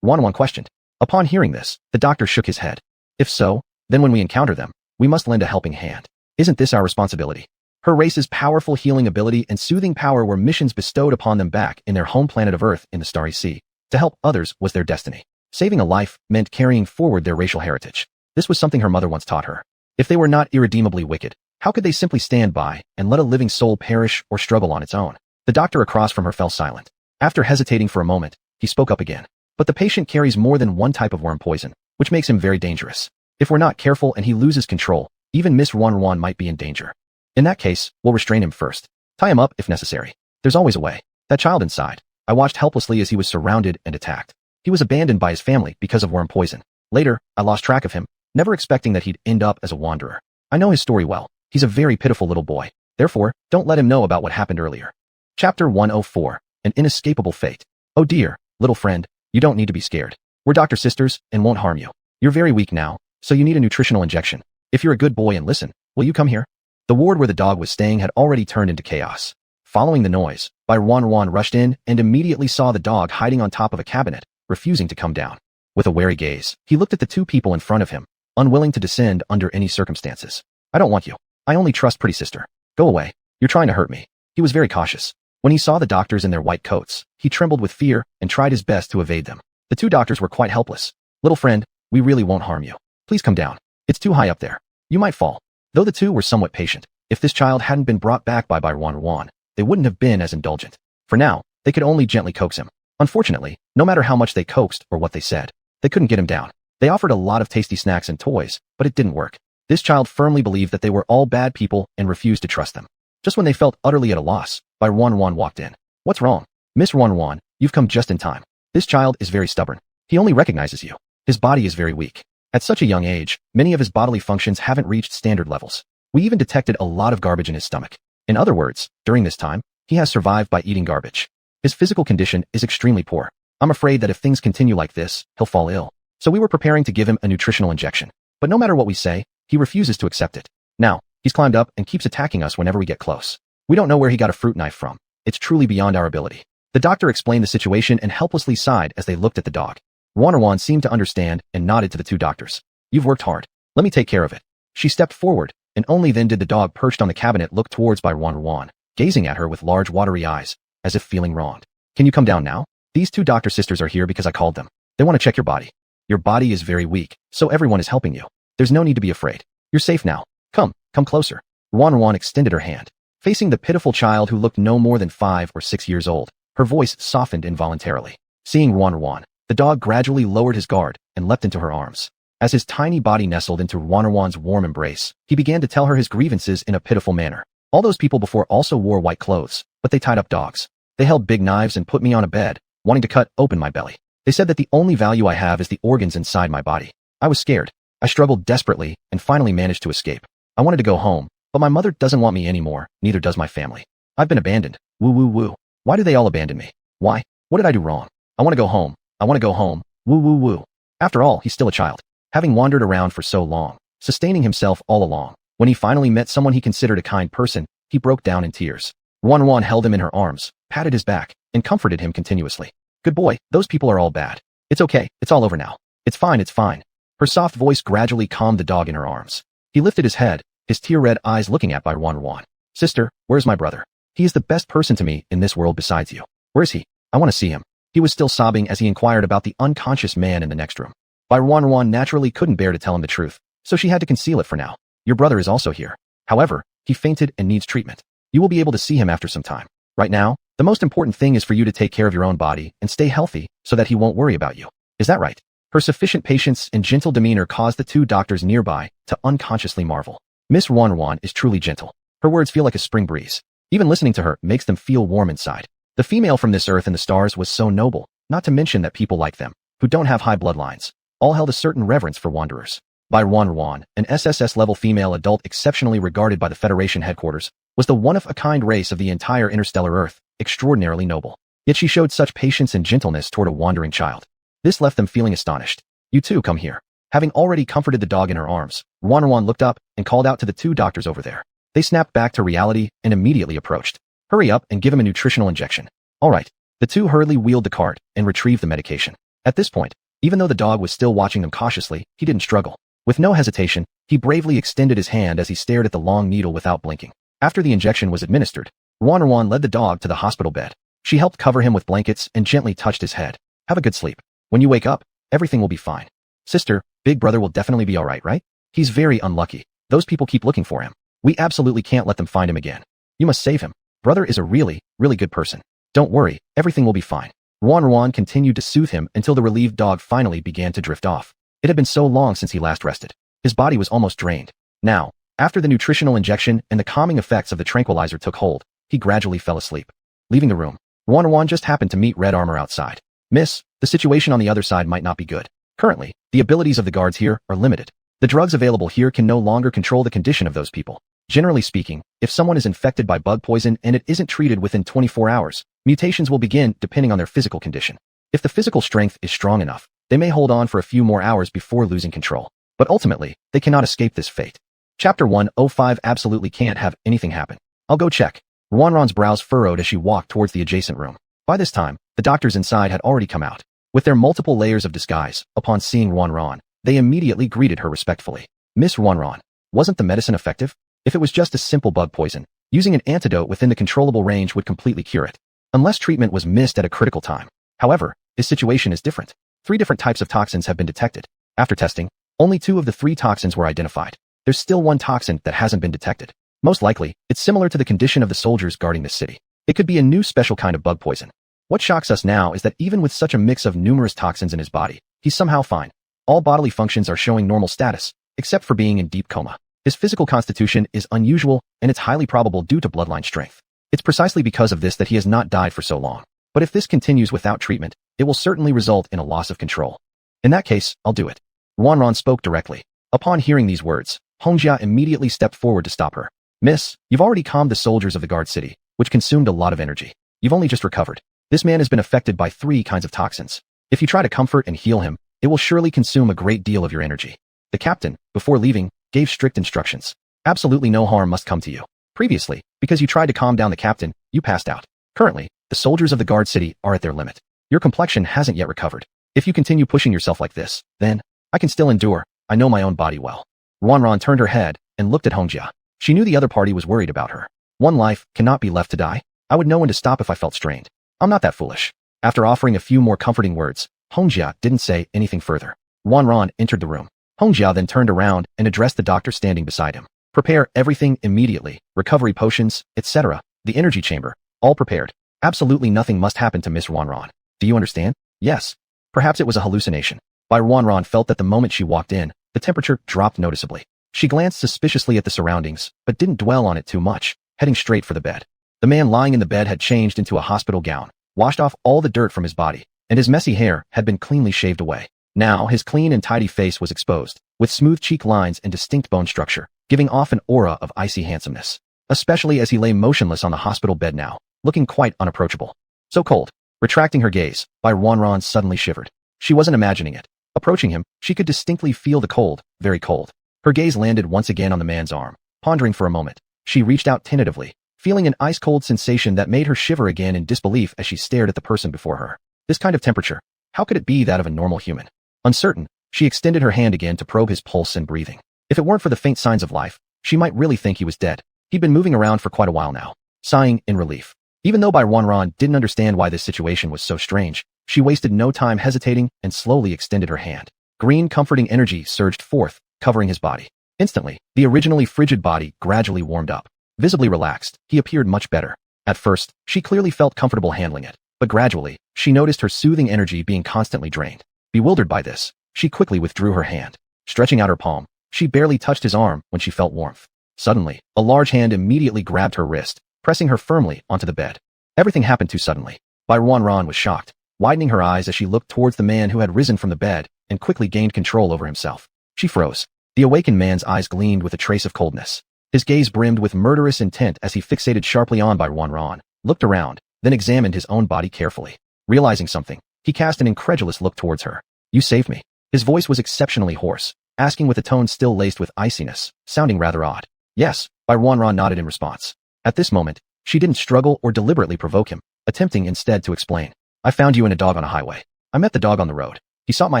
Ruan questioned. Upon hearing this, the doctor shook his head. If so, then when we encounter them, we must lend a helping hand. Isn't this our responsibility? Her race's powerful healing ability and soothing power were missions bestowed upon them back in their home planet of Earth in the Starry Sea. To help others was their destiny. Saving a life meant carrying forward their racial heritage. This was something her mother once taught her. If they were not irredeemably wicked, how could they simply stand by and let a living soul perish or struggle on its own? The doctor across from her fell silent. After hesitating for a moment, he spoke up again. But the patient carries more than one type of worm poison, which makes him very dangerous. If we're not careful and he loses control, even Miss Ruan might be in danger. In that case, we'll restrain him first. Tie him up if necessary. There's always a way. That child inside. I watched helplessly as he was surrounded and attacked. He was abandoned by his family because of worm poison. Later, I lost track of him, never expecting that he'd end up as a wanderer. I know his story well. He's a very pitiful little boy. Therefore, don't let him know about what happened earlier. Chapter 104. An Inescapable Fate. Oh dear, little friend, you don't need to be scared. We're doctor sisters and won't harm you. You're very weak now, so you need a nutritional injection. If you're a good boy and listen, will you come here? The ward where the dog was staying had already turned into chaos. Following the noise, Bai Ruan rushed in and immediately saw the dog hiding on top of a cabinet, refusing to come down. With a wary gaze, he looked at the two people in front of him, unwilling to descend under any circumstances. I don't want you. I only trust pretty sister. Go away. You're trying to hurt me. He was very cautious. When he saw the doctors in their white coats, he trembled with fear and tried his best to evade them. The two doctors were quite helpless. Little friend, we really won't harm you. Please come down. It's too high up there. You might fall. Though the two were somewhat patient, if this child hadn't been brought back by Bai Ruan, they wouldn't have been as indulgent. For now, they could only gently coax him. Unfortunately, no matter how much they coaxed or what they said, they couldn't get him down. They offered a lot of tasty snacks and toys, but it didn't work. This child firmly believed that they were all bad people and refused to trust them. Just when they felt utterly at a loss, Bai Ruan walked in. What's wrong? Miss Ruan, you've come just in time. This child is very stubborn. He only recognizes you. His body is very weak. At such a young age, many of his bodily functions haven't reached standard levels. We even detected a lot of garbage in his stomach. In other words, during this time, he has survived by eating garbage. His physical condition is extremely poor. I'm afraid that if things continue like this, he'll fall ill. So we were preparing to give him a nutritional injection. But no matter what we say, he refuses to accept it. Now, he's climbed up and keeps attacking us whenever we get close. We don't know where he got a fruit knife from. It's truly beyond our ability. The doctor explained the situation and helplessly sighed as they looked at the dog. Ruan seemed to understand and nodded to the two doctors. You've worked hard. Let me take care of it. She stepped forward, and only then did the dog perched on the cabinet look towards Bai Ruan, gazing at her with large watery eyes, as if feeling wronged. Can you come down now? These two doctor sisters are here because I called them. They want to check your body. Your body is very weak, so everyone is helping you. There's no need to be afraid. You're safe now. Come closer. Ruan extended her hand. Facing the pitiful child who looked no more than 5 or 6 years old, her voice softened involuntarily. Seeing Ruan, the dog gradually lowered his guard and leapt into her arms. As his tiny body nestled into Ruan's warm embrace, he began to tell her his grievances in a pitiful manner. All those people before also wore white clothes, but they tied up dogs. They held big knives and put me on a bed, wanting to cut open my belly. They said that the only value I have is the organs inside my body. I was scared. I struggled desperately and finally managed to escape. I wanted to go home, but my mother doesn't want me anymore, neither does my family. I've been abandoned. Woo woo woo. Why do they all abandon me? Why? What did I do wrong? I want to go home. I want to go home. Woo woo woo. After all, he's still a child. Having wandered around for so long, sustaining himself all along, when he finally met someone he considered a kind person, he broke down in tears. Ruan held him in her arms, patted his back, and comforted him continuously. Good boy, those people are all bad. It's okay, it's all over now. It's fine, it's fine. Her soft voice gradually calmed the dog in her arms. He lifted his head, his tear-red eyes looking at Bai Ruan. Sister, where's my brother? He is the best person to me in this world besides you. Where is he? I want to see him. He was still sobbing as he inquired about the unconscious man in the next room. Bai Ruan naturally couldn't bear to tell him the truth, so she had to conceal it for now. Your brother is also here. However, he fainted and needs treatment. You will be able to see him after some time. Right now, the most important thing is for you to take care of your own body and stay healthy so that he won't worry about you. Is that right? Her sufficient patience and gentle demeanor caused the two doctors nearby to unconsciously marvel. Miss Ruan is truly gentle. Her words feel like a spring breeze. Even listening to her makes them feel warm inside. The female from this earth and the stars was so noble, not to mention that people like them, who don't have high bloodlines, all held a certain reverence for wanderers. Bai Ruan, an SSS-level female adult exceptionally regarded by the Federation headquarters, was the one-of-a-kind race of the entire interstellar Earth, extraordinarily noble. Yet she showed such patience and gentleness toward a wandering child. This left them feeling astonished. You too, come here. Having already comforted the dog in her arms, Ruan looked up and called out to the two doctors over there. They snapped back to reality and immediately approached. Hurry up and give him a nutritional injection. All right. The two hurriedly wheeled the cart and retrieved the medication. At this point, even though the dog was still watching them cautiously, he didn't struggle. With no hesitation, he bravely extended his hand as he stared at the long needle without blinking. After the injection was administered, Ruan led the dog to the hospital bed. She helped cover him with blankets and gently touched his head. Have a good sleep. When you wake up, everything will be fine. Sister, big brother will definitely be alright, right? He's very unlucky. Those people keep looking for him. We absolutely can't let them find him again. You must save him. Brother is a really good person. Don't worry, everything will be fine. Ruan continued to soothe him until the relieved dog finally began to drift off. It had been so long since he last rested. His body was almost drained. Now, after the nutritional injection and the calming effects of the tranquilizer took hold, he gradually fell asleep. Leaving the room, Ruan just happened to meet Red Armor outside. Miss, the situation on the other side might not be good. Currently, the abilities of the guards here are limited. The drugs available here can no longer control the condition of those people. Generally speaking, if someone is infected by bug poison and it isn't treated within 24 hours, mutations will begin depending on their physical condition. If the physical strength is strong enough, they may hold on for a few more hours before losing control. But ultimately, they cannot escape this fate. Chapter 105 absolutely can't have anything happen. I'll go check. Ruan's brows furrowed as she walked towards the adjacent room. By this time, the doctors inside had already come out. With their multiple layers of disguise, upon seeing Ruan, they immediately greeted her respectfully. Miss Ruan, wasn't the medicine effective? If it was just a simple bug poison, using an antidote within the controllable range would completely cure it. Unless treatment was missed at a critical time. However, his situation is different. 3 different types of toxins have been detected. After testing, only 2 of the 3 toxins were identified. There's still 1 toxin that hasn't been detected. Most likely, it's similar to the condition of the soldiers guarding this city. It could be a new special kind of bug poison. What shocks us now is that even with such a mix of numerous toxins in his body, he's somehow fine. All bodily functions are showing normal status, except for being in deep coma. His physical constitution is unusual, and it's highly probable due to bloodline strength. It's precisely because of this that he has not died for so long. But if this continues without treatment, it will certainly result in a loss of control. In that case, I'll do it. Wanran spoke directly. Upon hearing these words, Hongjia immediately stepped forward to stop her. Miss, you've already calmed the soldiers of the guard city, which consumed a lot of energy. You've only just recovered. This man has been affected by 3 kinds of toxins. If you try to comfort and heal him, it will surely consume a great deal of your energy. The captain, before leaving, gave strict instructions. Absolutely no harm must come to you. Previously, because you tried to calm down the captain, you passed out. Currently, the soldiers of the guard city are at their limit. Your complexion hasn't yet recovered. If you continue pushing yourself like this, then I can still endure. I know my own body well. Wanran turned her head and looked at Hongjia. She knew the other party was worried about her. One life cannot be left to die. I would know when to stop if I felt strained. I'm not that foolish. After offering a few more comforting words, Hongjia didn't say anything further. Wanran entered the room. Hongjia then turned around and addressed the doctor standing beside him. Prepare everything immediately. Recovery potions, etc. The energy chamber, all prepared. Absolutely nothing must happen to Miss Wanran. Do you understand? Yes. Perhaps it was a hallucination. Bai Wanran felt that the moment she walked in, the temperature dropped noticeably. She glanced suspiciously at the surroundings, but didn't dwell on it too much, heading straight for the bed. The man lying in the bed had changed into a hospital gown, washed off all the dirt from his body, and his messy hair had been cleanly shaved away. Now his clean and tidy face was exposed, with smooth cheek lines and distinct bone structure, giving off an aura of icy handsomeness, especially as he lay motionless on the hospital bed now, looking quite unapproachable. So cold. Retracting her gaze, Bai Wanran suddenly shivered. She wasn't imagining it. Approaching him, she could distinctly feel the cold, very cold. Her gaze landed once again on the man's arm. Pondering for a moment, she reached out tentatively, feeling an ice-cold sensation that made her shiver again in disbelief as she stared at the person before her. This kind of temperature, how could it be that of a normal human? Uncertain, she extended her hand again to probe his pulse and breathing. If it weren't for the faint signs of life, she might really think he was dead. He'd been moving around for quite a while now, sighing in relief. Even though Bai Wanran didn't understand why this situation was so strange, she wasted no time hesitating and slowly extended her hand. Green comforting energy surged forth, covering his body. Instantly, the originally frigid body gradually warmed up. Visibly relaxed, he appeared much better. At first, she clearly felt comfortable handling it, but gradually, she noticed her soothing energy being constantly drained. Bewildered by this, she quickly withdrew her hand. Stretching out her palm, she barely touched his arm when she felt warmth. Suddenly, a large hand immediately grabbed her wrist, pressing her firmly onto the bed. Everything happened too suddenly. Bai Wanran was shocked, widening her eyes as she looked towards the man who had risen from the bed and quickly gained control over himself. She froze. The awakened man's eyes gleamed with a trace of coldness. His gaze brimmed with murderous intent as he fixated sharply on Bai Wanran, looked around, then examined his own body carefully. Realizing something, he cast an incredulous look towards her. You saved me. His voice was exceptionally hoarse, asking with a tone still laced with iciness, sounding rather odd. Yes, Bai Wanran nodded in response. At this moment, she didn't struggle or deliberately provoke him, attempting instead to explain. I found you and a dog on a highway. I met the dog on the road. He sought my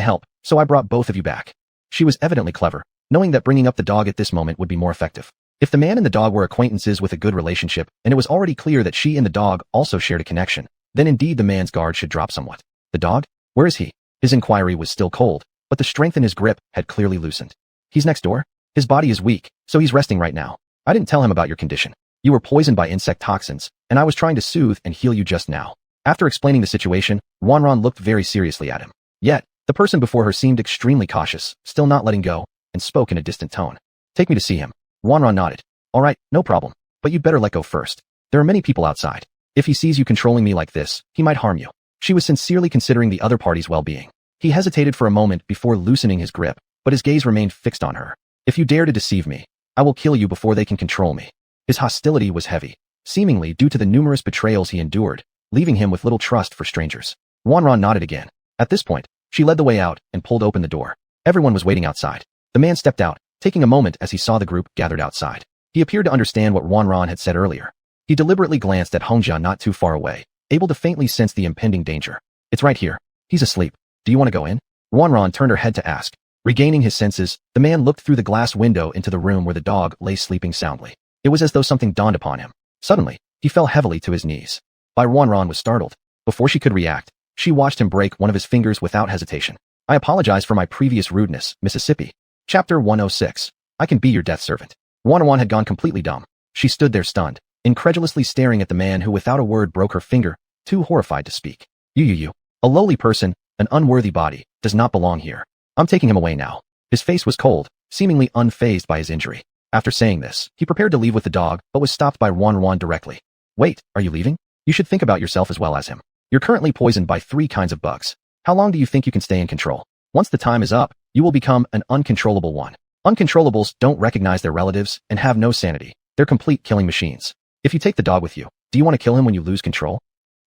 help, so I brought both of you back. She was evidently clever, knowing that bringing up the dog at this moment would be more effective. If the man and the dog were acquaintances with a good relationship, and it was already clear that she and the dog also shared a connection, then indeed the man's guard should drop somewhat. The dog? Where is he? His inquiry was still cold, but the strength in his grip had clearly loosened. He's next door? His body is weak, so he's resting right now. I didn't tell him about your condition. You were poisoned by insect toxins, and I was trying to soothe and heal you just now. After explaining the situation, Wanran looked very seriously at him. Yet, the person before her seemed extremely cautious, still not letting go, and spoke in a distant tone. Take me to see him. Wanran nodded. All right, no problem, but you'd better let go first. There are many people outside. If he sees you controlling me like this, he might harm you. She was sincerely considering the other party's well-being. He hesitated for a moment before loosening his grip, but his gaze remained fixed on her. If you dare to deceive me, I will kill you before they can control me. His hostility was heavy, seemingly due to the numerous betrayals he endured, leaving him with little trust for strangers. Wanran nodded again. At this point, she led the way out and pulled open the door. Everyone was waiting outside. The man stepped out, taking a moment as he saw the group gathered outside. He appeared to understand what Wanran had said earlier. He deliberately glanced at Hongjia not too far away, able to faintly sense the impending danger. It's right here. He's asleep. Do you want to go in? Wanran turned her head to ask. Regaining his senses, the man looked through the glass window into the room where the dog lay sleeping soundly. It was as though something dawned upon him. Suddenly, he fell heavily to his knees. Bai Wanran was startled. Before she could react, she watched him break one of his fingers without hesitation. I apologize for my previous rudeness, Mississippi. Chapter 106. I can be your death servant. Wanwan had gone completely dumb. She stood there stunned, incredulously staring at the man who without a word broke her finger, too horrified to speak. You. A lowly person, an unworthy body, does not belong here. I'm taking him away now. His face was cold, seemingly unfazed by his injury. After saying this, he prepared to leave with the dog, but was stopped by Wan directly. Wait, are you leaving? You should think about yourself as well as him. You're currently poisoned by 3 kinds of bugs. How long do you think you can stay in control? Once the time is up, you will become an uncontrollable one. Uncontrollables don't recognize their relatives and have no sanity. They're complete killing machines. If you take the dog with you, do you want to kill him when you lose control?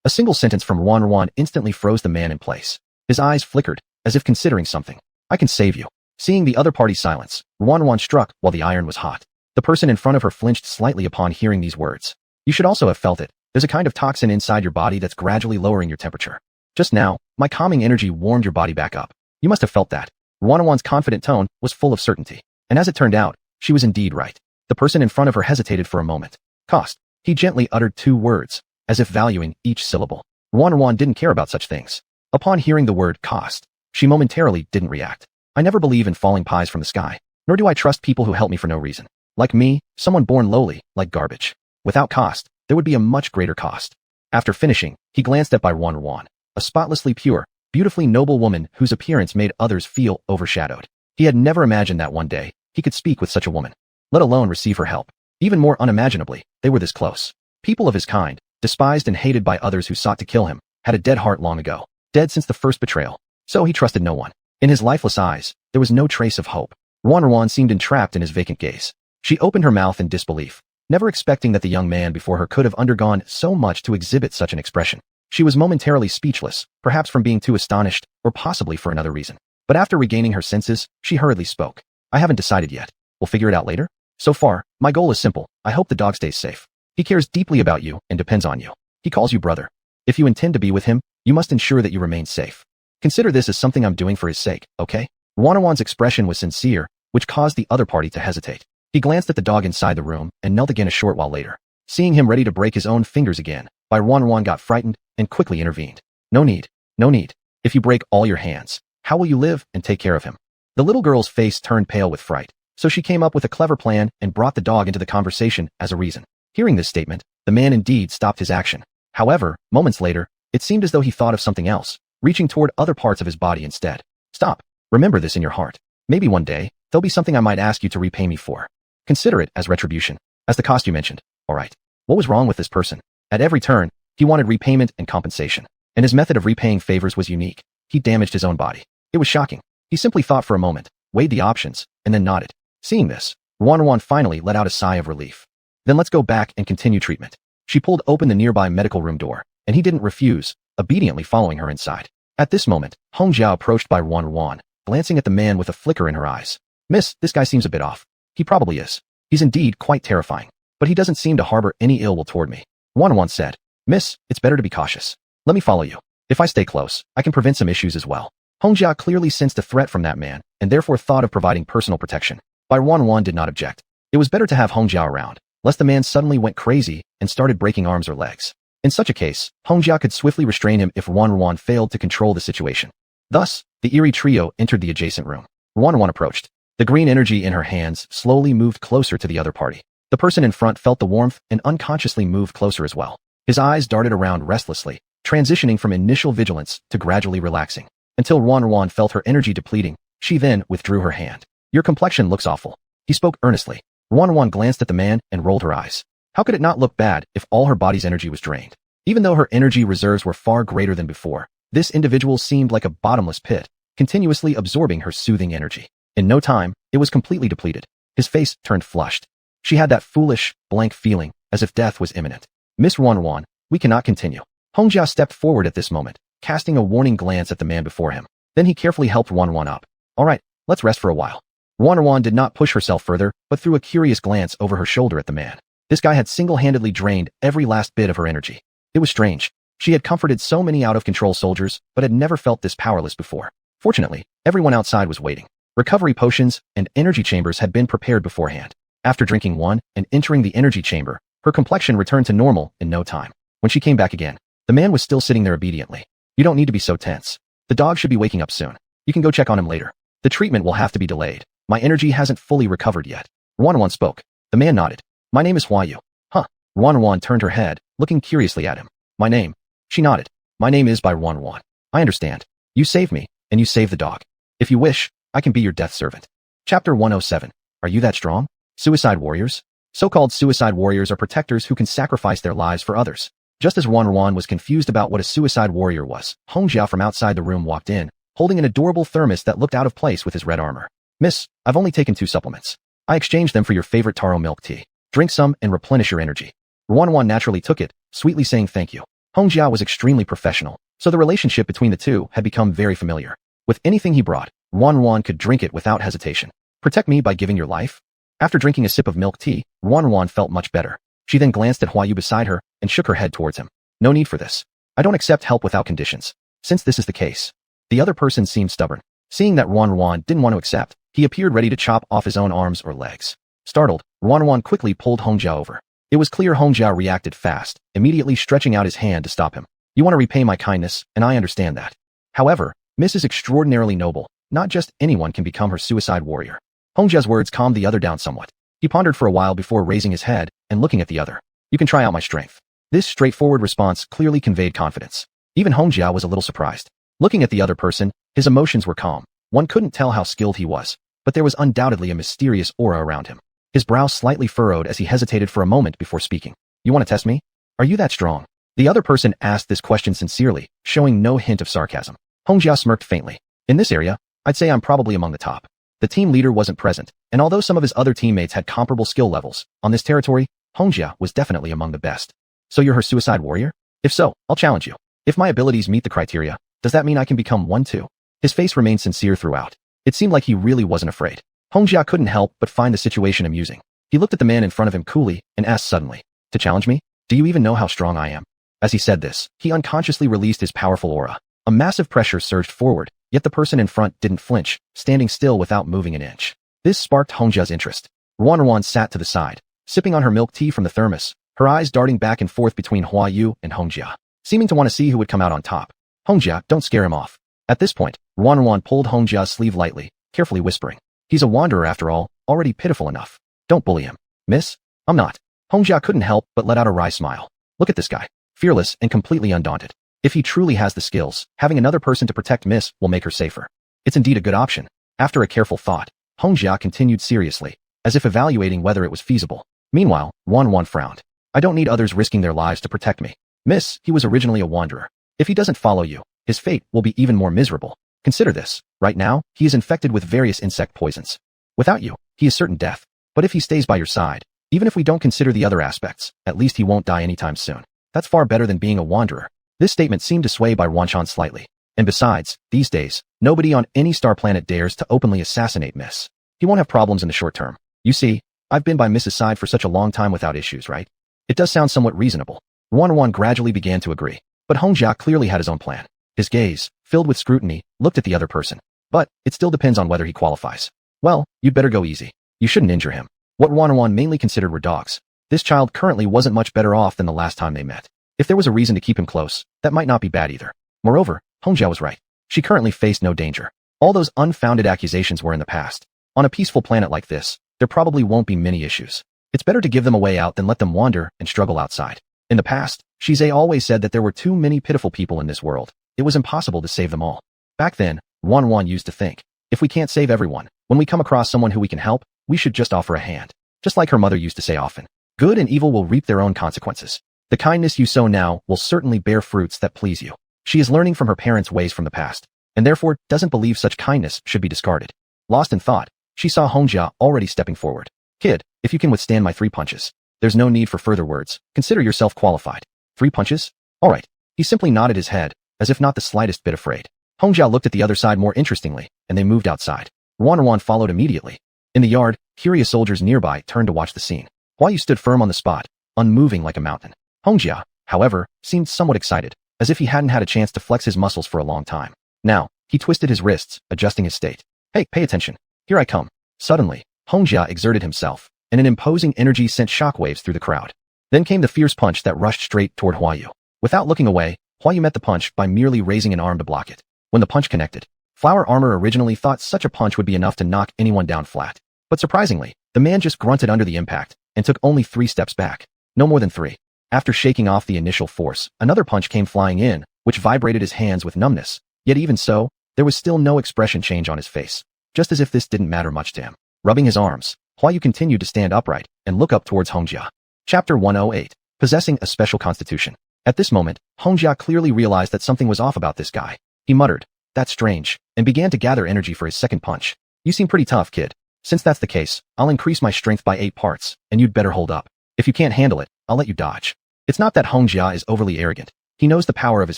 A single sentence from Wan instantly froze the man in place. His eyes flickered, as if considering something. I can save you. Seeing the other party's silence, Wan struck while the iron was hot. The person in front of her flinched slightly upon hearing these words. You should also have felt it. There's a kind of toxin inside your body that's gradually lowering your temperature. Just now, my calming energy warmed your body back up. You must have felt that. Wan's confident tone was full of certainty. And as it turned out, she was indeed right. The person in front of her hesitated for a moment. Cost. He gently uttered 2 words, as if valuing each syllable. Wan didn't care about such things. Upon hearing the word cost, she momentarily didn't react. I never believe in falling pies from the sky, nor do I trust people who help me for no reason. Like me, someone born lowly, like garbage. Without cost, there would be a much greater cost. After finishing, he glanced at Wan, a spotlessly pure, beautifully noble woman whose appearance made others feel overshadowed. He had never imagined that one day he could speak with such a woman, let alone receive her help. Even more unimaginably, they were this close. People of his kind, despised and hated by others who sought to kill him, had a dead heart long ago, dead since the first betrayal. So he trusted no one. In his lifeless eyes, there was no trace of hope. Wan seemed entrapped in his vacant gaze. She opened her mouth in disbelief, never expecting that the young man before her could have undergone so much to exhibit such an expression. She was momentarily speechless, perhaps from being too astonished, or possibly for another reason. But after regaining her senses, she hurriedly spoke. I haven't decided yet. We'll figure it out later? So far, my goal is simple. I hope the dog stays safe. He cares deeply about you and depends on you. He calls you brother. If you intend to be with him, you must ensure that you remain safe. Consider this as something I'm doing for his sake, okay? Wan's expression was sincere, which caused the other party to hesitate. He glanced at the dog inside the room and knelt again a short while later. Seeing him ready to break his own fingers again, Wan got frightened and quickly intervened. No need. No need. If you break all your hands, how will you live and take care of him? The little girl's face turned pale with fright, so she came up with a clever plan and brought the dog into the conversation as a reason. Hearing this statement, the man indeed stopped his action. However, moments later, it seemed as though he thought of something else, reaching toward other parts of his body instead. Stop. Remember this in your heart. Maybe one day, there'll be something I might ask you to repay me for. Consider it as retribution, as the cost you mentioned. All right. What was wrong with this person? At every turn, he wanted repayment and compensation, and his method of repaying favors was unique. He damaged his own body. It was shocking. He simply thought for a moment, weighed the options, and then nodded. Seeing this, Wan finally let out a sigh of relief. Then let's go back and continue treatment. She pulled open the nearby medical room door, and he didn't refuse, obediently following her inside. At this moment, Hongjiao approached by Wan, glancing at the man with a flicker in her eyes. Miss, this guy seems a bit off. He probably is. He's indeed quite terrifying, but he doesn't seem to harbor any ill will toward me. Wan said, Miss, it's better to be cautious. Let me follow you. If I stay close, I can prevent some issues as well. Hongjiao clearly sensed a threat from that man, and therefore thought of providing personal protection. Wan did not object. It was better to have Hongjiao around, lest the man suddenly went crazy and started breaking arms or legs. In such a case, Hongjiao could swiftly restrain him if Wan failed to control the situation. Thus, the eerie trio entered the adjacent room. Wan approached. The green energy in her hands slowly moved closer to the other party. The person in front felt the warmth and unconsciously moved closer as well. His eyes darted around restlessly, transitioning from initial vigilance to gradually relaxing. Until Wan felt her energy depleting, she then withdrew her hand. Your complexion looks awful. He spoke earnestly. Wan glanced at the man and rolled her eyes. How could it not look bad if all her body's energy was drained? Even though her energy reserves were far greater than before, this individual seemed like a bottomless pit, continuously absorbing her soothing energy. In no time, it was completely depleted. His face turned flushed. She had that foolish, blank feeling, as if death was imminent. Miss Wan, we cannot continue. Hongjiao stepped forward at this moment, casting a warning glance at the man before him. Then he carefully helped Wan up. All right, let's rest for a while. Wan did not push herself further, but threw a curious glance over her shoulder at the man. This guy had single-handedly drained every last bit of her energy. It was strange. She had comforted so many out-of-control soldiers, but had never felt this powerless before. Fortunately, everyone outside was waiting. Recovery potions and energy chambers had been prepared beforehand. After drinking one and entering the energy chamber, her complexion returned to normal in no time. When she came back again, the man was still sitting there obediently. You don't need to be so tense. The dog should be waking up soon. You can go check on him later. The treatment will have to be delayed. My energy hasn't fully recovered yet. Wan spoke. The man nodded. My name is Huayu. Huh. Wan turned her head, looking curiously at him. My name. She nodded. My name is by Wan. I understand. You saved me, and you saved the dog. If you wish, I can be your death servant. Chapter 107. Are you that strong? Suicide warriors? So-called suicide warriors are protectors who can sacrifice their lives for others. Just as Wan was confused about what a suicide warrior was, Hongjia from outside the room walked in, holding an adorable thermos that looked out of place with his red armor. Miss, I've only taken 2 supplements. I exchanged them for your favorite taro milk tea. Drink some and replenish your energy. Wan naturally took it, sweetly saying thank you. Hongjia was extremely professional, so the relationship between the two had become very familiar. With anything he brought, Wan could drink it without hesitation. Protect me by giving your life? After drinking a sip of milk tea, Wan felt much better. She then glanced at Huayu beside her and shook her head towards him. No need for this. I don't accept help without conditions. Since this is the case. The other person seemed stubborn. Seeing that Wan didn't want to accept, he appeared ready to chop off his own arms or legs. Startled, Wan quickly pulled Hongjia over. It was clear Hongjia reacted fast, immediately stretching out his hand to stop him. You want to repay my kindness, and I understand that. However, Miss is extraordinarily noble. Not just anyone can become her suicide warrior. Hongjia's words calmed the other down somewhat. He pondered for a while before raising his head and looking at the other. You can try out my strength. This straightforward response clearly conveyed confidence. Even Hongjia was a little surprised. Looking at the other person, his emotions were calm. One couldn't tell how skilled he was, but there was undoubtedly a mysterious aura around him. His brow slightly furrowed as he hesitated for a moment before speaking. You want to test me? Are you that strong? The other person asked this question sincerely, showing no hint of sarcasm. Hongjia smirked faintly. In this area, I'd say I'm probably among the top. The team leader wasn't present, and although some of his other teammates had comparable skill levels, on this territory, Hongjia was definitely among the best. So you're her suicide warrior? If so, I'll challenge you. If my abilities meet the criteria, does that mean I can become one too? His face remained sincere throughout. It seemed like he really wasn't afraid. Hongjia couldn't help but find the situation amusing. He looked at the man in front of him coolly and asked suddenly, to challenge me? Do you even know how strong I am? As he said this, he unconsciously released his powerful aura. A massive pressure surged forward, yet the person in front didn't flinch, standing still without moving an inch. This sparked Hongjia's interest. Wan sat to the side, sipping on her milk tea from the thermos, her eyes darting back and forth between Huayu and Hongjia, seeming to want to see who would come out on top. Hongjia, don't scare him off. At this point, Wan pulled Hongjia's sleeve lightly, carefully whispering. He's a wanderer after all, already pitiful enough. Don't bully him. Miss? I'm not. Hongjia couldn't help but let out a wry smile. Look at this guy. Fearless and completely undaunted. If he truly has the skills, having another person to protect Miss will make her safer. It's indeed a good option. After a careful thought, Hongjia continued seriously, as if evaluating whether it was feasible. Meanwhile, Wan frowned. I don't need others risking their lives to protect me. Miss, he was originally a wanderer. If he doesn't follow you, his fate will be even more miserable. Consider this. Right now, he is infected with various insect poisons. Without you, he is certain death. But if he stays by your side, even if we don't consider the other aspects, at least he won't die anytime soon. That's far better than being a wanderer. This statement seemed to sway by Wanchan slightly. And besides, these days, nobody on any star planet dares to openly assassinate Miss. He won't have problems in the short term. You see, I've been by Miss's side for such a long time without issues, right? It does sound somewhat reasonable. Wan gradually began to agree. But Hongjia clearly had his own plan. His gaze, filled with scrutiny, looked at the other person. But it still depends on whether he qualifies. Well, you'd better go easy. You shouldn't injure him. What Wan mainly considered were dogs. This child currently wasn't much better off than the last time they met. If there was a reason to keep him close, that might not be bad either. Moreover, Hongjia was right. She currently faced no danger. All those unfounded accusations were in the past. On a peaceful planet like this, there probably won't be many issues. It's better to give them a way out than let them wander and struggle outside. In the past, Shize always said that there were too many pitiful people in this world. It was impossible to save them all. Back then, Wan used to think, if we can't save everyone, when we come across someone who we can help, we should just offer a hand. Just like her mother used to say often. Good and evil will reap their own consequences. The kindness you sow now will certainly bear fruits that please you. She is learning from her parents' ways from the past, and therefore doesn't believe such kindness should be discarded. Lost in thought, she saw Hongjia already stepping forward. Kid, if you can withstand my 3 punches, there's no need for further words. Consider yourself qualified. 3 punches? All right. He simply nodded his head, as if not the slightest bit afraid. Hongjia looked at the other side more interestingly, and they moved outside. Wan followed immediately. In the yard, curious soldiers nearby turned to watch the scene. Huayu stood firm on the spot, unmoving like a mountain. Hongjia, however, seemed somewhat excited, as if he hadn't had a chance to flex his muscles for a long time. Now, he twisted his wrists, adjusting his state. Hey, pay attention. Here I come. Suddenly, Hongjia exerted himself, and an imposing energy sent shockwaves through the crowd. Then came the fierce punch that rushed straight toward Huayu. Without looking away, Huayu met the punch by merely raising an arm to block it. When the punch connected, Flower Armor originally thought such a punch would be enough to knock anyone down flat. But surprisingly, the man just grunted under the impact, and took only 3 steps back. No more than 3. After shaking off the initial force, another punch came flying in, which vibrated his hands with numbness. Yet even so, there was still no expression change on his face. just as if this didn't matter much to him. Rubbing his arms, Huayu continued to stand upright and look up towards Hongjia. Chapter 108. Possessing a Special Constitution. At this moment, Hongjia clearly realized that something was off about this guy. He muttered, "That's strange," and began to gather energy for his second punch. "You seem pretty tough, kid. Since that's the case, I'll increase my strength by 8 parts, and you'd better hold up. If you can't handle it, I'll let you dodge." It's not that Hongjia is overly arrogant. He knows the power of his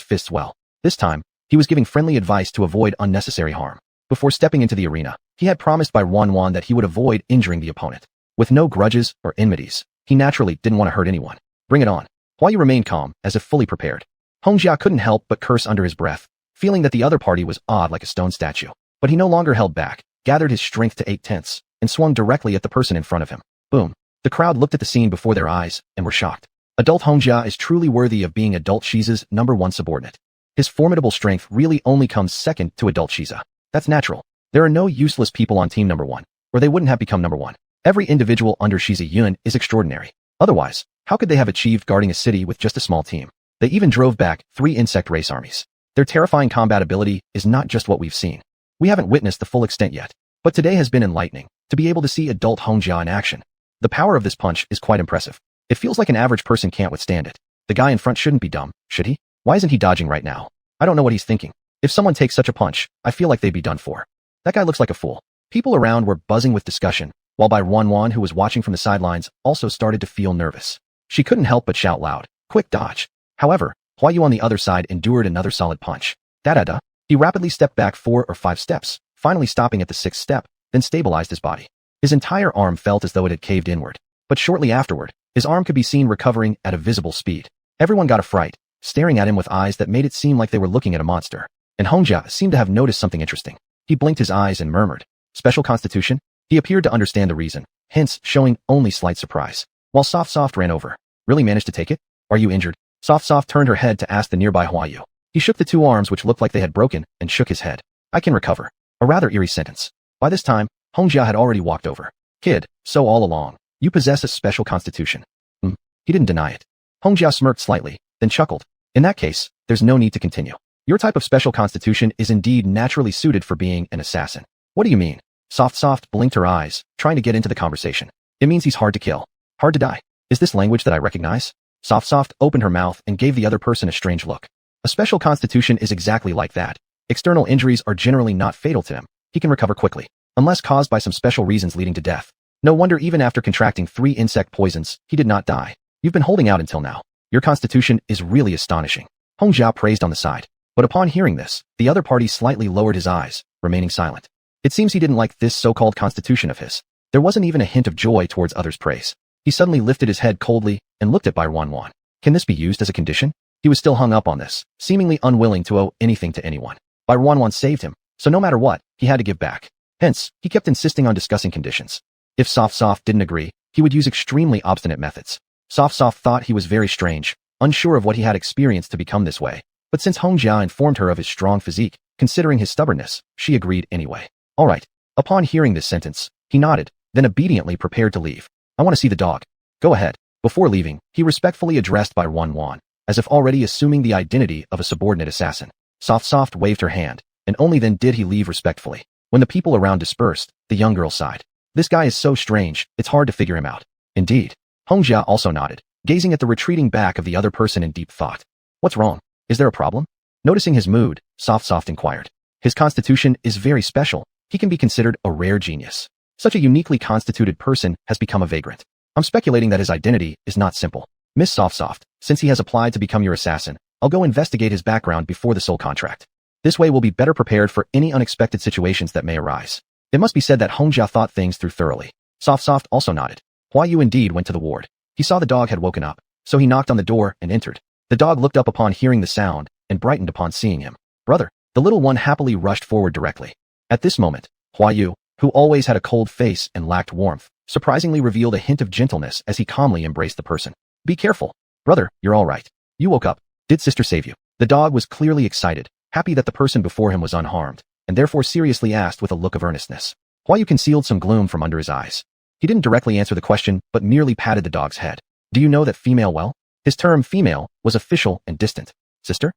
fists well. This time, he was giving friendly advice to avoid unnecessary harm. Before stepping into the arena, he had promised by Wan that he would avoid injuring the opponent. With no grudges or enmities, he naturally didn't want to hurt anyone. Bring it on. Huayu remained calm, as if fully prepared. Hongjia couldn't help but curse under his breath, feeling that the other party was odd like a stone statue. But he no longer held back, gathered his strength to 8/10, and swung directly at the person in front of him. Boom. The crowd looked at the scene before their eyes and were shocked. Adult Hongjia is truly worthy of being Adult Shiza's #1 subordinate. His formidable strength really only comes second to Adult Shiza. That's natural. There are no useless people on team #1, or they wouldn't have become #1. Every individual under Shiza Yun is extraordinary. Otherwise, how could they have achieved guarding a city with just a small team? They even drove back 3 insect race armies. Their terrifying combat ability is not just what we've seen. We haven't witnessed the full extent yet, but today has been enlightening to be able to see Adult Hongjia in action. The power of this punch is quite impressive. It feels like an average person can't withstand it. The guy in front shouldn't be dumb, should he? Why isn't he dodging right now? I don't know what he's thinking. If someone takes such a punch, I feel like they'd be done for. That guy looks like a fool. People around were buzzing with discussion, while Wan, who was watching from the sidelines, also started to feel nervous. She couldn't help but shout loud, "Quick dodge." However, Huayu on the other side endured another solid punch. Da-da-da. He rapidly stepped back 4 or 5 steps, finally stopping at the 6th step, then stabilized his body. His entire arm felt as though it had caved inward. But shortly afterward, his arm could be seen recovering at a visible speed. Everyone got a fright, staring at him with eyes that made it seem like they were looking at a monster. And Hongjia seemed to have noticed something interesting. He blinked his eyes and murmured, "Special Constitution?" He appeared to understand the reason, hence showing only slight surprise. While Soft ran over. "Really managed to take it? Are you injured?" Soft turned her head to ask the nearby Huayu. He shook the 2 arms which looked like they had broken and shook his head. "I can recover." A rather eerie sentence. By this time, Hongjia had already walked over. "Kid, so all along, you possess a special constitution." He didn't deny it. Hongjia smirked slightly, then chuckled. "In that case, there's no need to continue. Your type of special constitution is indeed naturally suited for being an assassin." "What do you mean?" Soft blinked her eyes, trying to get into the conversation. "It means he's hard to kill. Hard to die. Is this language that I recognize?" Soft opened her mouth and gave the other person a strange look. A special constitution is exactly like that. External injuries are generally not fatal to him. He can recover quickly, unless caused by some special reasons leading to death. No wonder even after contracting 3 insect poisons, he did not die. You've been holding out until now. Your constitution is really astonishing. Hongjia praised on the side. But upon hearing this, the other party slightly lowered his eyes, remaining silent. It seems he didn't like this so-called constitution of his. There wasn't even a hint of joy towards others' praise. He suddenly lifted his head coldly and looked at Wan. "Can this be used as a condition?" He was still hung up on this, seemingly unwilling to owe anything to anyone. Wan saved him, so no matter what, he had to give back. Hence, he kept insisting on discussing conditions. If Soft didn't agree, he would use extremely obstinate methods. Soft thought he was very strange, unsure of what he had experienced to become this way. But since Hongjia informed her of his strong physique, considering his stubbornness, she agreed anyway. All right. Upon hearing this sentence, he nodded, then obediently prepared to leave. "I want to see the dog." "Go ahead." Before leaving, he respectfully addressed Wan, as if already assuming the identity of a subordinate assassin. Soft waved her hand, and only then did he leave respectfully. When the people around dispersed, the young girl sighed. "This guy is so strange, it's hard to figure him out." "Indeed." Hongjia also nodded, gazing at the retreating back of the other person in deep thought. "What's wrong? Is there a problem?" Noticing his mood, Soft inquired. "His constitution is very special. He can be considered a rare genius. Such a uniquely constituted person has become a vagrant. I'm speculating that his identity is not simple. Miss Soft, since he has applied to become your assassin, I'll go investigate his background before the soul contract. This way we'll be better prepared for any unexpected situations that may arise." It must be said that Hongjia thought things through thoroughly. Soft also nodded. Huayu indeed went to the ward. He saw the dog had woken up, so he knocked on the door and entered. The dog looked up upon hearing the sound and brightened upon seeing him. "Brother." The little one happily rushed forward directly. At this moment, Huayu, who always had a cold face and lacked warmth, surprisingly revealed a hint of gentleness as he calmly embraced the person. "Be careful. Brother, you're all right. You woke up. Did sister save you?" The dog was clearly excited, happy that the person before him was unharmed, and therefore seriously asked with a look of earnestness. Huayu concealed some gloom from under his eyes. He didn't directly answer the question, but merely patted the dog's head. "Do you know that female well?" His term female was official and distant. "Sister?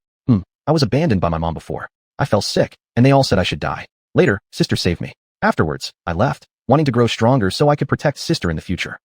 I was abandoned by my mom before. I fell sick, and they all said I should die. Later, sister saved me. Afterwards, I left, wanting to grow stronger so I could protect sister in the future.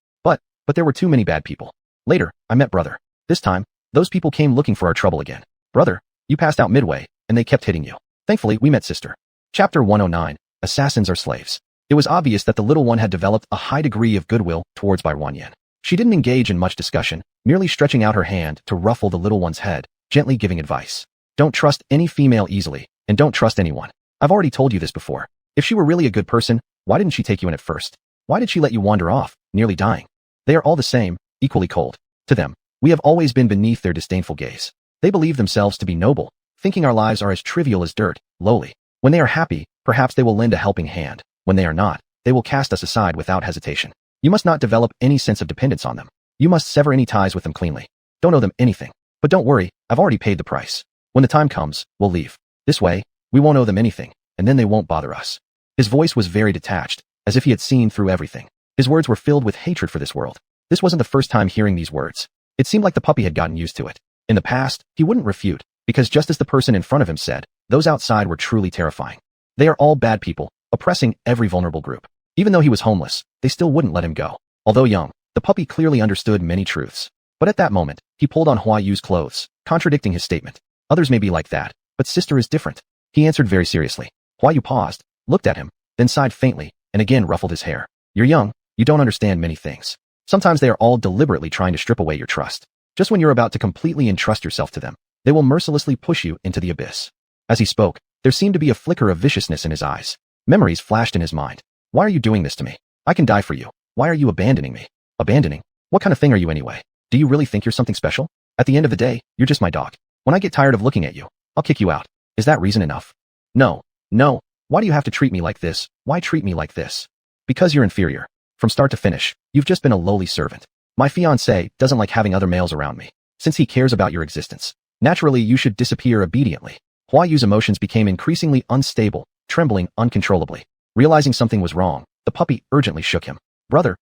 But there were too many bad people. Later, I met brother. This time, those people came looking for our trouble again. Brother, you passed out midway, and they kept hitting you. Thankfully, we met sister. Chapter 109, Assassins Are Slaves. It was obvious that the little one had developed a high degree of goodwill towards Bai Wanyan. She didn't engage in much discussion, merely stretching out her hand to ruffle the little one's head, gently giving advice. Don't trust any female easily, and don't trust anyone. I've already told you this before. If she were really a good person, why didn't she take you in at first? Why did she let you wander off, nearly dying? They are all the same, equally cold. To them, we have always been beneath their disdainful gaze. They believe themselves to be noble, thinking our lives are as trivial as dirt, lowly. When they are happy, perhaps they will lend a helping hand. When they are not, they will cast us aside without hesitation. You must not develop any sense of dependence on them. You must sever any ties with them cleanly. Don't owe them anything. But don't worry, I've already paid the price. When the time comes, we'll leave. This way, we won't owe them anything, and then they won't bother us. His voice was very detached, as if he had seen through everything. His words were filled with hatred for this world. This wasn't the first time hearing these words. It seemed like the puppy had gotten used to it. In the past, he wouldn't refute, because just as the person in front of him said, those outside were truly terrifying. They are all bad people, oppressing every vulnerable group. Even though he was homeless, they still wouldn't let him go. Although young, the puppy clearly understood many truths. But at that moment, he pulled on Hua Yu's clothes, contradicting his statement. Others may be like that, but sister is different. He answered very seriously. Hua Yu paused, looked at him, then sighed faintly, and again ruffled his hair. You're young, you don't understand many things. Sometimes they are all deliberately trying to strip away your trust. Just when you're about to completely entrust yourself to them, they will mercilessly push you into the abyss. As he spoke, there seemed to be a flicker of viciousness in his eyes. Memories flashed in his mind. Why are you doing this to me? I can die for you. Why are you abandoning me? Abandoning? What kind of thing are you anyway? Do you really think you're something special? At the end of the day, you're just my dog. When I get tired of looking at you, I'll kick you out. Is that reason enough? No. No. Why do you have to treat me like this? Why treat me like this? Because you're inferior. From start to finish, you've just been a lowly servant. My fiancé doesn't like having other males around me, since he cares about your existence. Naturally, you should disappear obediently. Hua Yu's emotions became increasingly unstable, trembling uncontrollably. Realizing something was wrong, the puppy urgently shook him. Brother,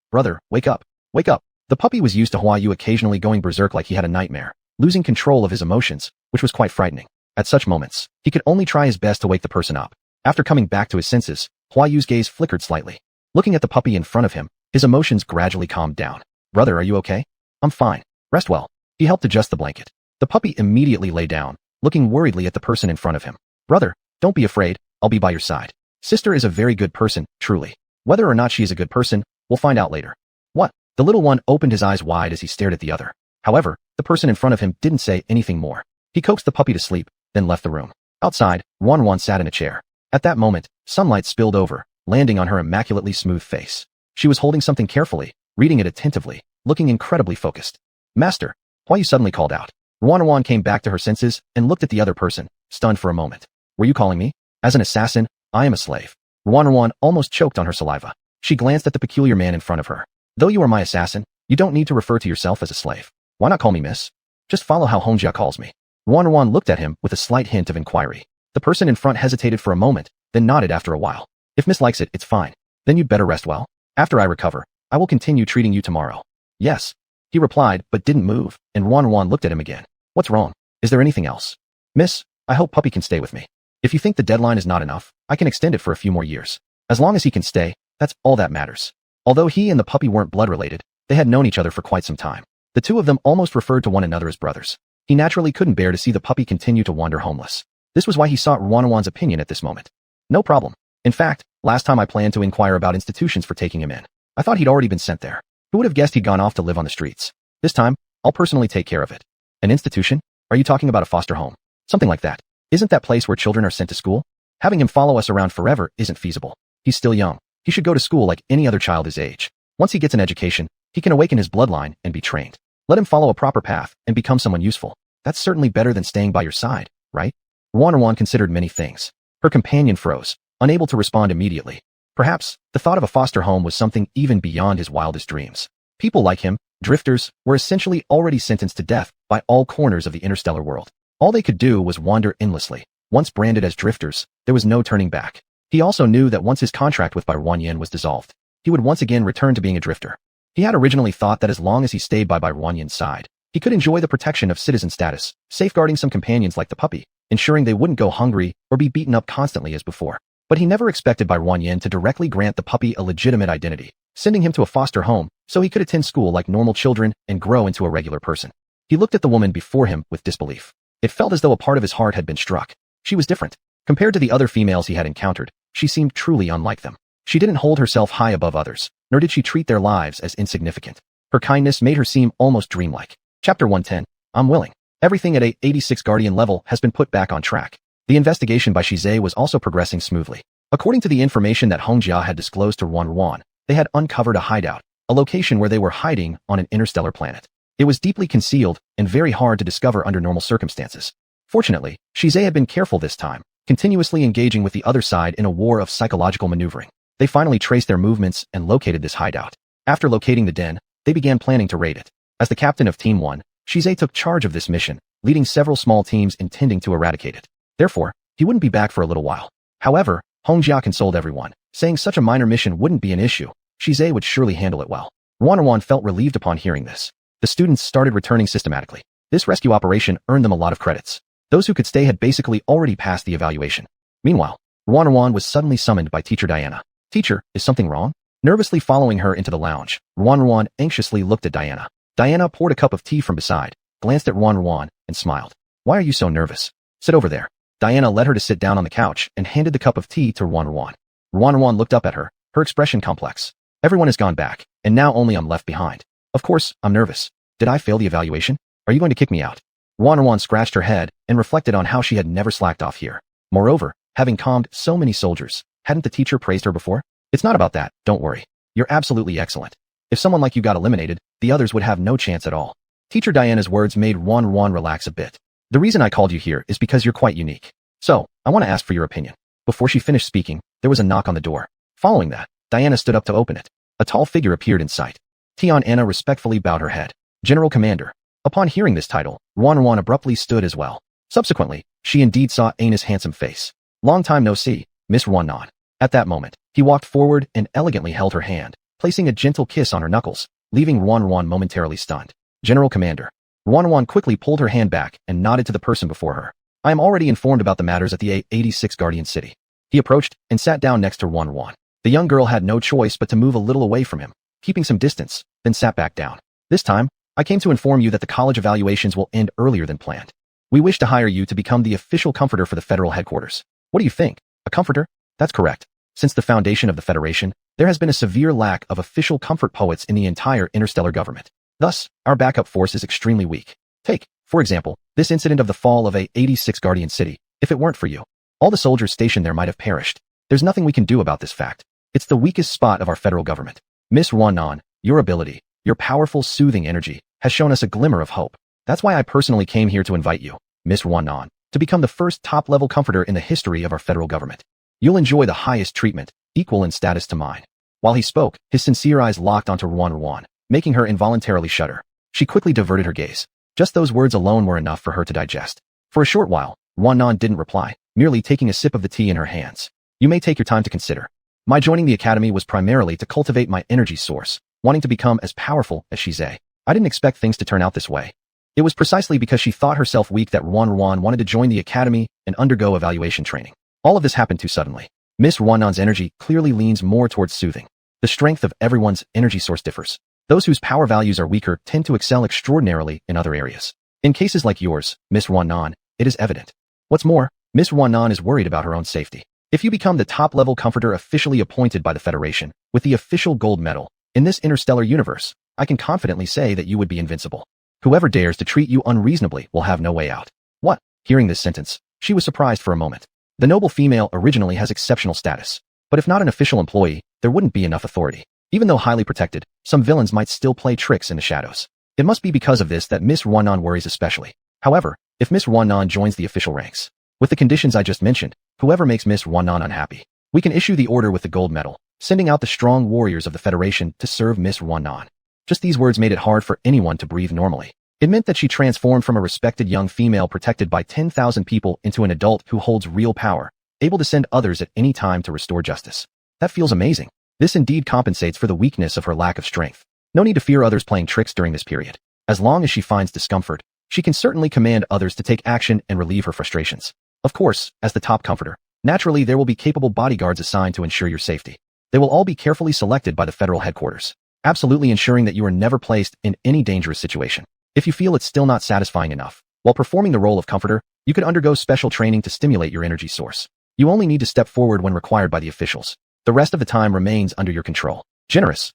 wake up. Wake up. The puppy was used to Hua Yu occasionally going berserk like he had a nightmare, losing control of his emotions, which was quite frightening. At such moments, he could only try his best to wake the person up. After coming back to his senses, Hua Yu's gaze flickered slightly. Looking at the puppy in front of him, his emotions gradually calmed down. Brother, are you okay? I'm fine. Rest well. He helped adjust the blanket. The puppy immediately lay down, looking worriedly at the person in front of him. Brother, don't be afraid, I'll be by your side. Sister is a very good person, truly. Whether or not she is a good person, we'll find out later. What? The little one opened his eyes wide as he stared at the other. However, the person in front of him didn't say anything more. He coaxed the puppy to sleep, then left the room. Outside, Wan sat in a chair. At that moment, sunlight spilled over, landing on her immaculately smooth face. She was holding something carefully, reading it attentively, looking incredibly focused. Master, Hua Yu suddenly called out. Wan came back to her senses and looked at the other person, stunned for a moment. Were you calling me? As an assassin, I am a slave. Wan almost choked on her saliva. She glanced at the peculiar man in front of her. Though you are my assassin, you don't need to refer to yourself as a slave. Why not call me miss? Just follow how Hongjia calls me. Wan looked at him with a slight hint of inquiry. The person in front hesitated for a moment, then nodded after a while. If miss likes it, it's fine. Then you'd better rest well. After I recover, I will continue treating you tomorrow. Yes. He replied, but didn't move, and Wan looked at him again. What's wrong? Is there anything else? Miss, I hope puppy can stay with me. If you think the deadline is not enough, I can extend it for a few more years. As long as he can stay, that's all that matters. Although he and the puppy weren't blood-related, they had known each other for quite some time. The two of them almost referred to one another as brothers. He naturally couldn't bear to see the puppy continue to wander homeless. This was why he sought Wan's opinion at this moment. No problem. In fact, last time I planned to inquire about institutions for taking him in. I thought he'd already been sent there. Who would have guessed he'd gone off to live on the streets? This time, I'll personally take care of it. An institution? Are you talking about a foster home? Something like that. Isn't that place where children are sent to school? Having him follow us around forever isn't feasible. He's still young. He should go to school like any other child his age. Once he gets an education, he can awaken his bloodline and be trained. Let him follow a proper path and become someone useful. That's certainly better than staying by your side, right? Wan considered many things. Her companion froze, unable to respond immediately. Perhaps, the thought of a foster home was something even beyond his wildest dreams. People like him, drifters, were essentially already sentenced to death by all corners of the interstellar world. All they could do was wander endlessly. Once branded as drifters, there was no turning back. He also knew that once his contract with Bai Wanyan was dissolved, he would once again return to being a drifter. He had originally thought that as long as he stayed by Bai Wanyan's side, he could enjoy the protection of citizen status, safeguarding some companions like the puppy, ensuring they wouldn't go hungry or be beaten up constantly as before. But he never expected Bai Ruanyin to directly grant the puppy a legitimate identity, sending him to a foster home so he could attend school like normal children and grow into a regular person. He looked at the woman before him with disbelief. It felt as though a part of his heart had been struck. She was different. Compared to the other females he had encountered, she seemed truly unlike them. She didn't hold herself high above others, nor did she treat their lives as insignificant. Her kindness made her seem almost dreamlike. Chapter 110. I'm willing. Everything at A86 Guardian level has been put back on track. The investigation by Shizai was also progressing smoothly. According to the information that Hongjia had disclosed to Ruan, they had uncovered a hideout, a location where they were hiding on an interstellar planet. It was deeply concealed and very hard to discover under normal circumstances. Fortunately, Shizai had been careful this time, continuously engaging with the other side in a war of psychological maneuvering. They finally traced their movements and located this hideout. After locating the den, they began planning to raid it. As the captain of Team 1, Shizai took charge of this mission, leading several small teams intending to eradicate it. Therefore, he wouldn't be back for a little while. However, Hongjia consoled everyone, saying such a minor mission wouldn't be an issue. Shizai would surely handle it well. Ruan felt relieved upon hearing this. The students started returning systematically. This rescue operation earned them a lot of credits. Those who could stay had basically already passed the evaluation. Meanwhile, Ruan was suddenly summoned by Teacher Diana. Teacher, is something wrong? Nervously following her into the lounge, Ruan anxiously looked at Diana. Diana poured a cup of tea from beside, glanced at Ruan, and smiled. Why are you so nervous? Sit over there. Diana led her to sit down on the couch and handed the cup of tea to Ruan. Ruan looked up at her, her expression complex. Everyone has gone back, and now only I'm left behind. Of course, I'm nervous. Did I fail the evaluation? Are you going to kick me out? Ruan scratched her head and reflected on how she had never slacked off here. Moreover, having calmed so many soldiers, hadn't the teacher praised her before? It's not about that, don't worry. You're absolutely excellent. If someone like you got eliminated, the others would have no chance at all. Teacher Diana's words made Ruan relax a bit. The reason I called you here is because you're quite unique. So, I want to ask for your opinion. Before she finished speaking, there was a knock on the door. Following that, Diana stood up to open it. A tall figure appeared in sight. Tian Anna respectfully bowed her head. General Commander. Upon hearing this title, Ruan abruptly stood as well. Subsequently, she indeed saw Anna's handsome face. Long time no see, Miss Ruan. At that moment, he walked forward and elegantly held her hand, placing a gentle kiss on her knuckles, leaving Ruan momentarily stunned. General Commander. Ruan quickly pulled her hand back and nodded to the person before her. I am already informed about the matters at the A86 Guardian City. He approached and sat down next to Ruan. The young girl had no choice but to move a little away from him, keeping some distance, then sat back down. This time, I came to inform you that the college evaluations will end earlier than planned. We wish to hire you to become the official comforter for the federal headquarters. What do you think? A comforter? That's correct. Since the foundation of the Federation, there has been a severe lack of official comfort poets in the entire interstellar government. Thus, our backup force is extremely weak. Take, for example, this incident of the fall of A86 Guardian City. If it weren't for you, all the soldiers stationed there might have perished. There's nothing we can do about this fact. It's the weakest spot of our federal government. Miss Ruan, your ability, your powerful soothing energy, has shown us a glimmer of hope. That's why I personally came here to invite you, Miss Ruan, to become the first top-level comforter in the history of our federal government. You'll enjoy the highest treatment, equal in status to mine. While he spoke, his sincere eyes locked onto Ruan, making her involuntarily shudder. She quickly diverted her gaze. Just those words alone were enough for her to digest. For a short while, Ruan didn't reply, merely taking a sip of the tea in her hands. You may take your time to consider. My joining the academy was primarily to cultivate my energy source, wanting to become as powerful as Shizai. I didn't expect things to turn out this way. It was precisely because she thought herself weak that Ruan wanted to join the academy and undergo evaluation training. All of this happened too suddenly. Miss Ruan's energy clearly leans more towards soothing. The strength of everyone's energy source differs. Those whose power values are weaker tend to excel extraordinarily in other areas. In cases like yours, Miss Ruan, it is evident. What's more, Miss Ruan is worried about her own safety. If you become the top-level comforter officially appointed by the Federation, with the official gold medal, in this interstellar universe, I can confidently say that you would be invincible. Whoever dares to treat you unreasonably will have no way out. What? Hearing this sentence, she was surprised for a moment. The noble female originally has exceptional status, but if not an official employee, there wouldn't be enough authority. Even though highly protected, some villains might still play tricks in the shadows. It must be because of this that Miss Ruan worries especially. However, if Miss Ruan joins the official ranks, with the conditions I just mentioned, whoever makes Miss Ruan unhappy, we can issue the order with the gold medal, sending out the strong warriors of the Federation to serve Miss Ruan. Just these words made it hard for anyone to breathe normally. It meant that she transformed from a respected young female protected by 10,000 people into an adult who holds real power, able to send others at any time to restore justice. That feels amazing. This indeed compensates for the weakness of her lack of strength. No need to fear others playing tricks during this period. As long as she finds discomfort, she can certainly command others to take action and relieve her frustrations. Of course, as the top comforter, Naturally, there will be capable bodyguards assigned to ensure your safety. They will all be carefully selected by the federal headquarters, absolutely ensuring that you are never placed in any dangerous situation. If you feel it's still not satisfying enough, while performing the role of comforter, you could undergo special training to stimulate your energy source. You only need to step forward when required by the officials. The rest of the time remains under your control. Generous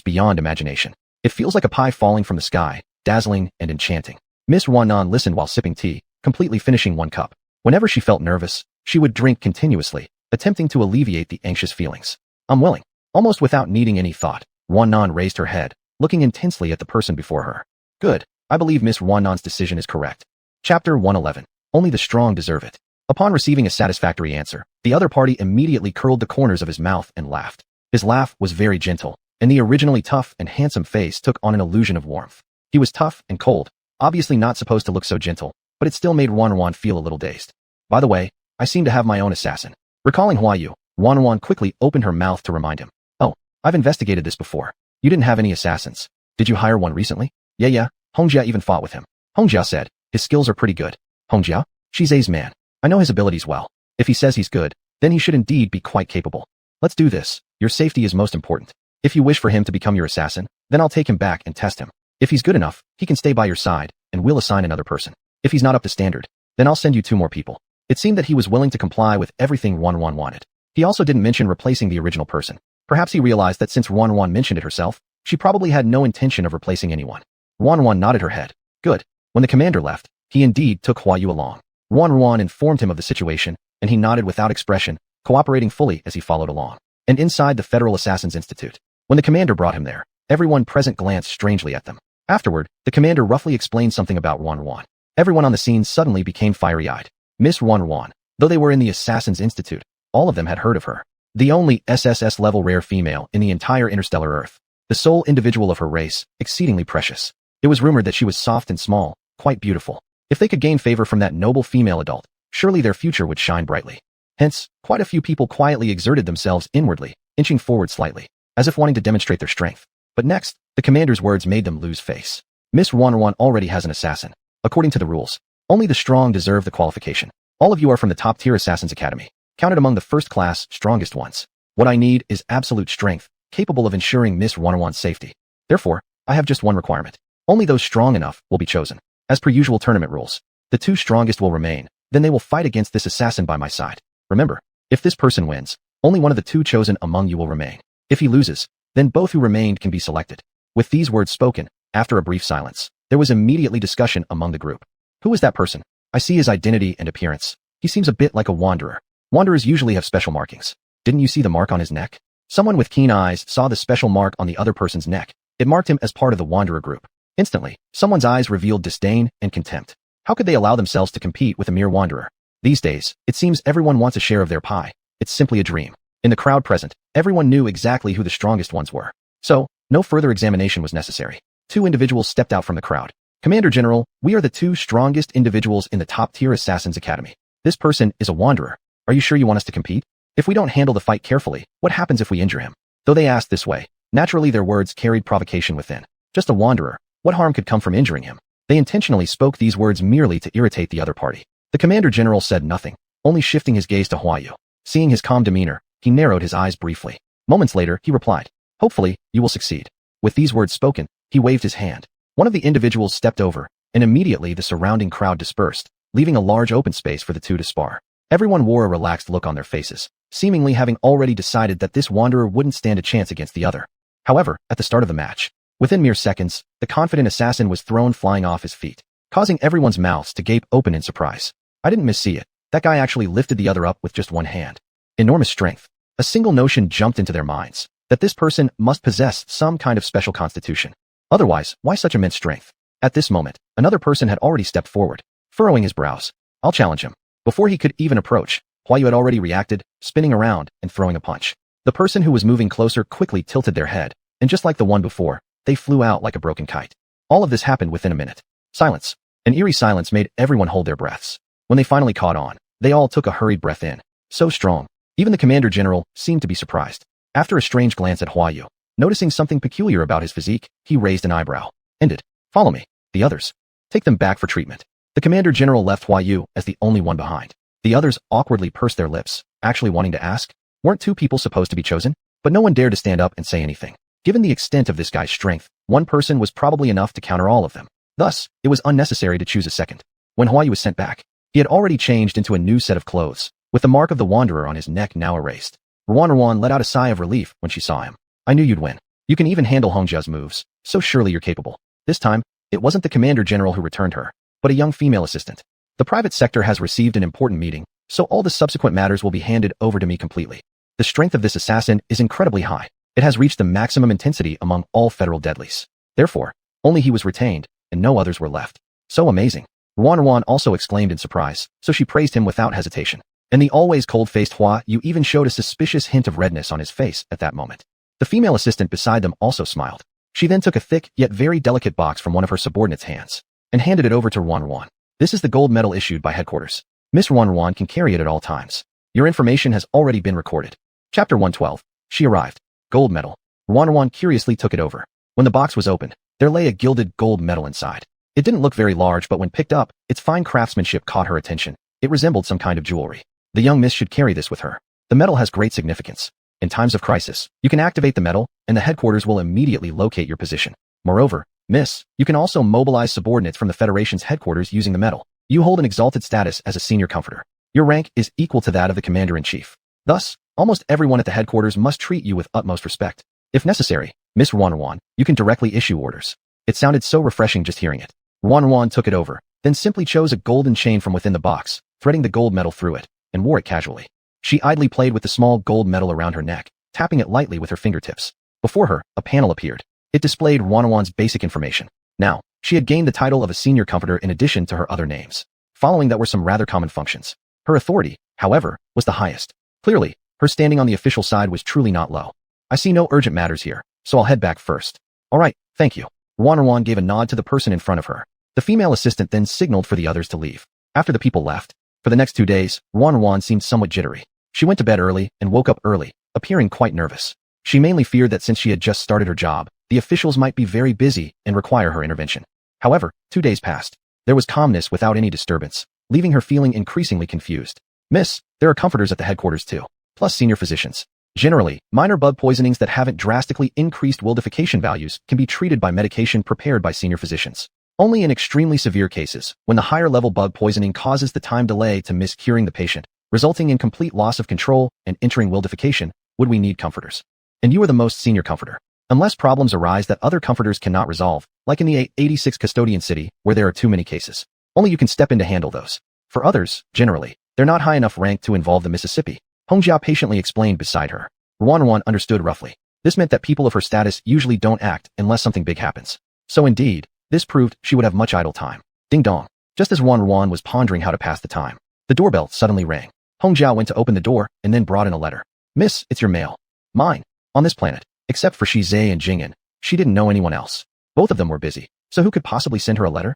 beyond imagination. It feels like a pie falling from the sky, dazzling and enchanting. Miss Wannan listened while sipping tea, completely finishing one cup. Whenever she felt nervous, she would drink continuously, attempting to alleviate the anxious feelings. Unwilling, almost without needing any thought, Wannan raised her head, looking intensely at the person before her. Good. I believe Miss Wannan's decision is correct. Chapter 111. Only the strong deserve it. Upon receiving a satisfactory answer, the other party immediately curled the corners of his mouth and laughed. His laugh was very gentle, and the originally tough and handsome face took on an illusion of warmth. He was tough and cold, obviously not supposed to look so gentle, but it still made Wanwan feel a little dazed. By the way, I seem to have my own assassin. Recalling Huayu, Wanwan quickly opened her mouth to remind him. Oh, I've investigated this before. You didn't have any assassins. Did you hire one recently? Yeah, Hongjia even fought with him. Hongjia said, his skills are pretty good. Hongjia? Shize's man. I know his abilities well. If he says he's good, then he should indeed be quite capable. Let's do this. Your safety is most important. If you wish for him to become your assassin, then I'll take him back and test him. If he's good enough, he can stay by your side, and we'll assign another person. If he's not up to standard, then I'll send you 2 more people. It seemed that he was willing to comply with everything Wanwan wanted. He also didn't mention replacing the original person. Perhaps he realized that since Wanwan mentioned it herself, she probably had no intention of replacing anyone. Wanwan nodded her head. Good. When the commander left, he indeed took Huayu along. Wanwan informed him of the situation, and he nodded without expression, cooperating fully as he followed along. And inside the Federal Assassins Institute, when the commander brought him there, everyone present glanced strangely at them. Afterward, the commander roughly explained something about Wanwan. Everyone on the scene suddenly became fiery-eyed. Miss Wanwan, though they were in the Assassins Institute, all of them had heard of her. The only SSS-level rare female in the entire interstellar Earth. The sole individual of her race, exceedingly precious. It was rumored that she was soft and small, quite beautiful. If they could gain favor from that noble female adult, surely their future would shine brightly. Hence, quite a few people quietly exerted themselves inwardly, inching forward slightly, as if wanting to demonstrate their strength. But next, the commander's words made them lose face. Miss Wanwan already has an assassin. According to the rules, only the strong deserve the qualification. All of you are from the top-tier Assassins Academy, counted among the first-class, strongest ones. What I need is absolute strength, capable of ensuring Miss Wanwan's safety. Therefore, I have just one requirement. Only those strong enough will be chosen. As per usual tournament rules, the 2 strongest will remain, then they will fight against this assassin by my side. Remember, if this person wins, only one of the 2 chosen among you will remain. If he loses, then both who remained can be selected. With these words spoken, after a brief silence, there was immediately discussion among the group. Who is that person? I see his identity and appearance. He seems a bit like a wanderer. Wanderers usually have special markings. Didn't you see the mark on his neck? Someone with keen eyes saw the special mark on the other person's neck. It marked him as part of the wanderer group. Instantly, someone's eyes revealed disdain and contempt. How could they allow themselves to compete with a mere wanderer? These days, it seems everyone wants a share of their pie. It's simply a dream. In the crowd present, everyone knew exactly who the strongest ones were. So, no further examination was necessary. 2 individuals stepped out from the crowd. Commander General, we are the 2 strongest individuals in the top-tier Assassins Academy. This person is a wanderer. Are you sure you want us to compete? If we don't handle the fight carefully, what happens if we injure him? Though they asked this way, naturally their words carried provocation within. Just a wanderer. What harm could come from injuring him? They intentionally spoke these words merely to irritate the other party. The Commander General said nothing, only shifting his gaze to Huayu. Seeing his calm demeanor, he narrowed his eyes briefly. Moments later, he replied, hopefully, you will succeed. With these words spoken, he waved his hand. One of the individuals stepped over, and immediately the surrounding crowd dispersed, leaving a large open space for the 2 to spar. Everyone wore a relaxed look on their faces, seemingly having already decided that this wanderer wouldn't stand a chance against the other. However, at the start of the match, within mere seconds, the confident assassin was thrown flying off his feet, causing everyone's mouths to gape open in surprise. I didn't missee it. That guy actually lifted the other up with just one hand. Enormous strength. A single notion jumped into their minds, that this person must possess some kind of special constitution. Otherwise, why such immense strength? At this moment, another person had already stepped forward, furrowing his brows. I'll challenge him. Before he could even approach, Huayu had already reacted, spinning around and throwing a punch. The person who was moving closer quickly tilted their head, and just like the one before, they flew out like a broken kite. All of this happened within a minute. Silence. An eerie silence made everyone hold their breaths. When they finally caught on, they all took a hurried breath in. So strong. Even the Commander General seemed to be surprised. After a strange glance at Huayu, noticing something peculiar about his physique, he raised an eyebrow. Ended. Follow me. The others. Take them back for treatment. The Commander General left Huayu as the only one behind. The others awkwardly pursed their lips, actually wanting to ask? Weren't two people supposed to be chosen? But no one dared to stand up and say anything. Given the extent of this guy's strength, one person was probably enough to counter all of them. Thus, it was unnecessary to choose a second. When Hawaii was sent back, he had already changed into a new set of clothes, with the mark of the Wanderer on his neck now erased. Ruan let out a sigh of relief when she saw him. I knew you'd win. You can even handle Hongjia's moves, so surely you're capable. This time, it wasn't the Commander General who returned her, but a young female assistant. The private sector has received an important meeting, so all the subsequent matters will be handed over to me completely. The strength of this assassin is incredibly high. It has reached the maximum intensity among all federal deadlies. Therefore, only he was retained, and no others were left. So amazing. Ruan also exclaimed in surprise, so she praised him without hesitation. And the always cold-faced Hua Yu even showed a suspicious hint of redness on his face at that moment. The female assistant beside them also smiled. She then took a thick yet very delicate box from one of her subordinates' hands and handed it over to Ruan. This is the gold medal issued by headquarters. Miss Ruan can carry it at all times. Your information has already been recorded. Chapter 112. She arrived. Gold medal. Ruan curiously took it over. When the box was opened, there lay a gilded gold medal inside. It didn't look very large, but when picked up, its fine craftsmanship caught her attention. It resembled some kind of jewelry. The young miss should carry this with her. The medal has great significance. In times of crisis, you can activate the medal, and the headquarters will immediately locate your position. Moreover, miss, you can also mobilize subordinates from the Federation's headquarters using the medal. You hold an exalted status as a senior comforter. Your rank is equal to that of the Commander-in-Chief. Thus, almost everyone at the headquarters must treat you with utmost respect. If necessary, Miss Ruan, you can directly issue orders. It sounded so refreshing just hearing it. Ruan took it over, then simply chose a golden chain from within the box, threading the gold medal through it, and wore it casually. She idly played with the small gold medal around her neck, tapping it lightly with her fingertips. Before her, a panel appeared. It displayed Ruan's basic information. Now, she had gained the title of a senior comforter in addition to her other names. Following that were some rather common functions. Her authority, however, was the highest. Clearly, her standing on the official side was truly not low. I see no urgent matters here, so I'll head back first. All right, thank you. Ruan gave a nod to the person in front of her. The female assistant then signaled for the others to leave. After the people left, for the next 2 days, Ruan seemed somewhat jittery. She went to bed early and woke up early, appearing quite nervous. She mainly feared that since she had just started her job, the officials might be very busy and require her intervention. However, 2 days passed. There was calmness without any disturbance, leaving her feeling increasingly confused. Miss, there are comforters at the headquarters too, plus senior physicians. Generally, minor bug poisonings that haven't drastically increased wildification values can be treated by medication prepared by senior physicians. Only in extremely severe cases, when the higher-level bug poisoning causes the time delay to miss curing the patient, resulting in complete loss of control and entering wildification, would we need comforters. And you are the most senior comforter. Unless problems arise that other comforters cannot resolve, like in the 86 custodian city, where there are too many cases. Only you can step in to handle those. For others, generally, they're not high enough rank to involve the Mississippi. Hongjia patiently explained beside her. Ruan understood roughly. This meant that people of her status usually don't act unless something big happens. So indeed, this proved she would have much idle time. Ding dong. Just as Ruan was pondering how to pass the time, the doorbell suddenly rang. Hongjia went to open the door and then brought in a letter. Miss, it's your mail. Mine. On this planet, except for Shize and Jing'an, she didn't know anyone else. Both of them were busy, so who could possibly send her a letter?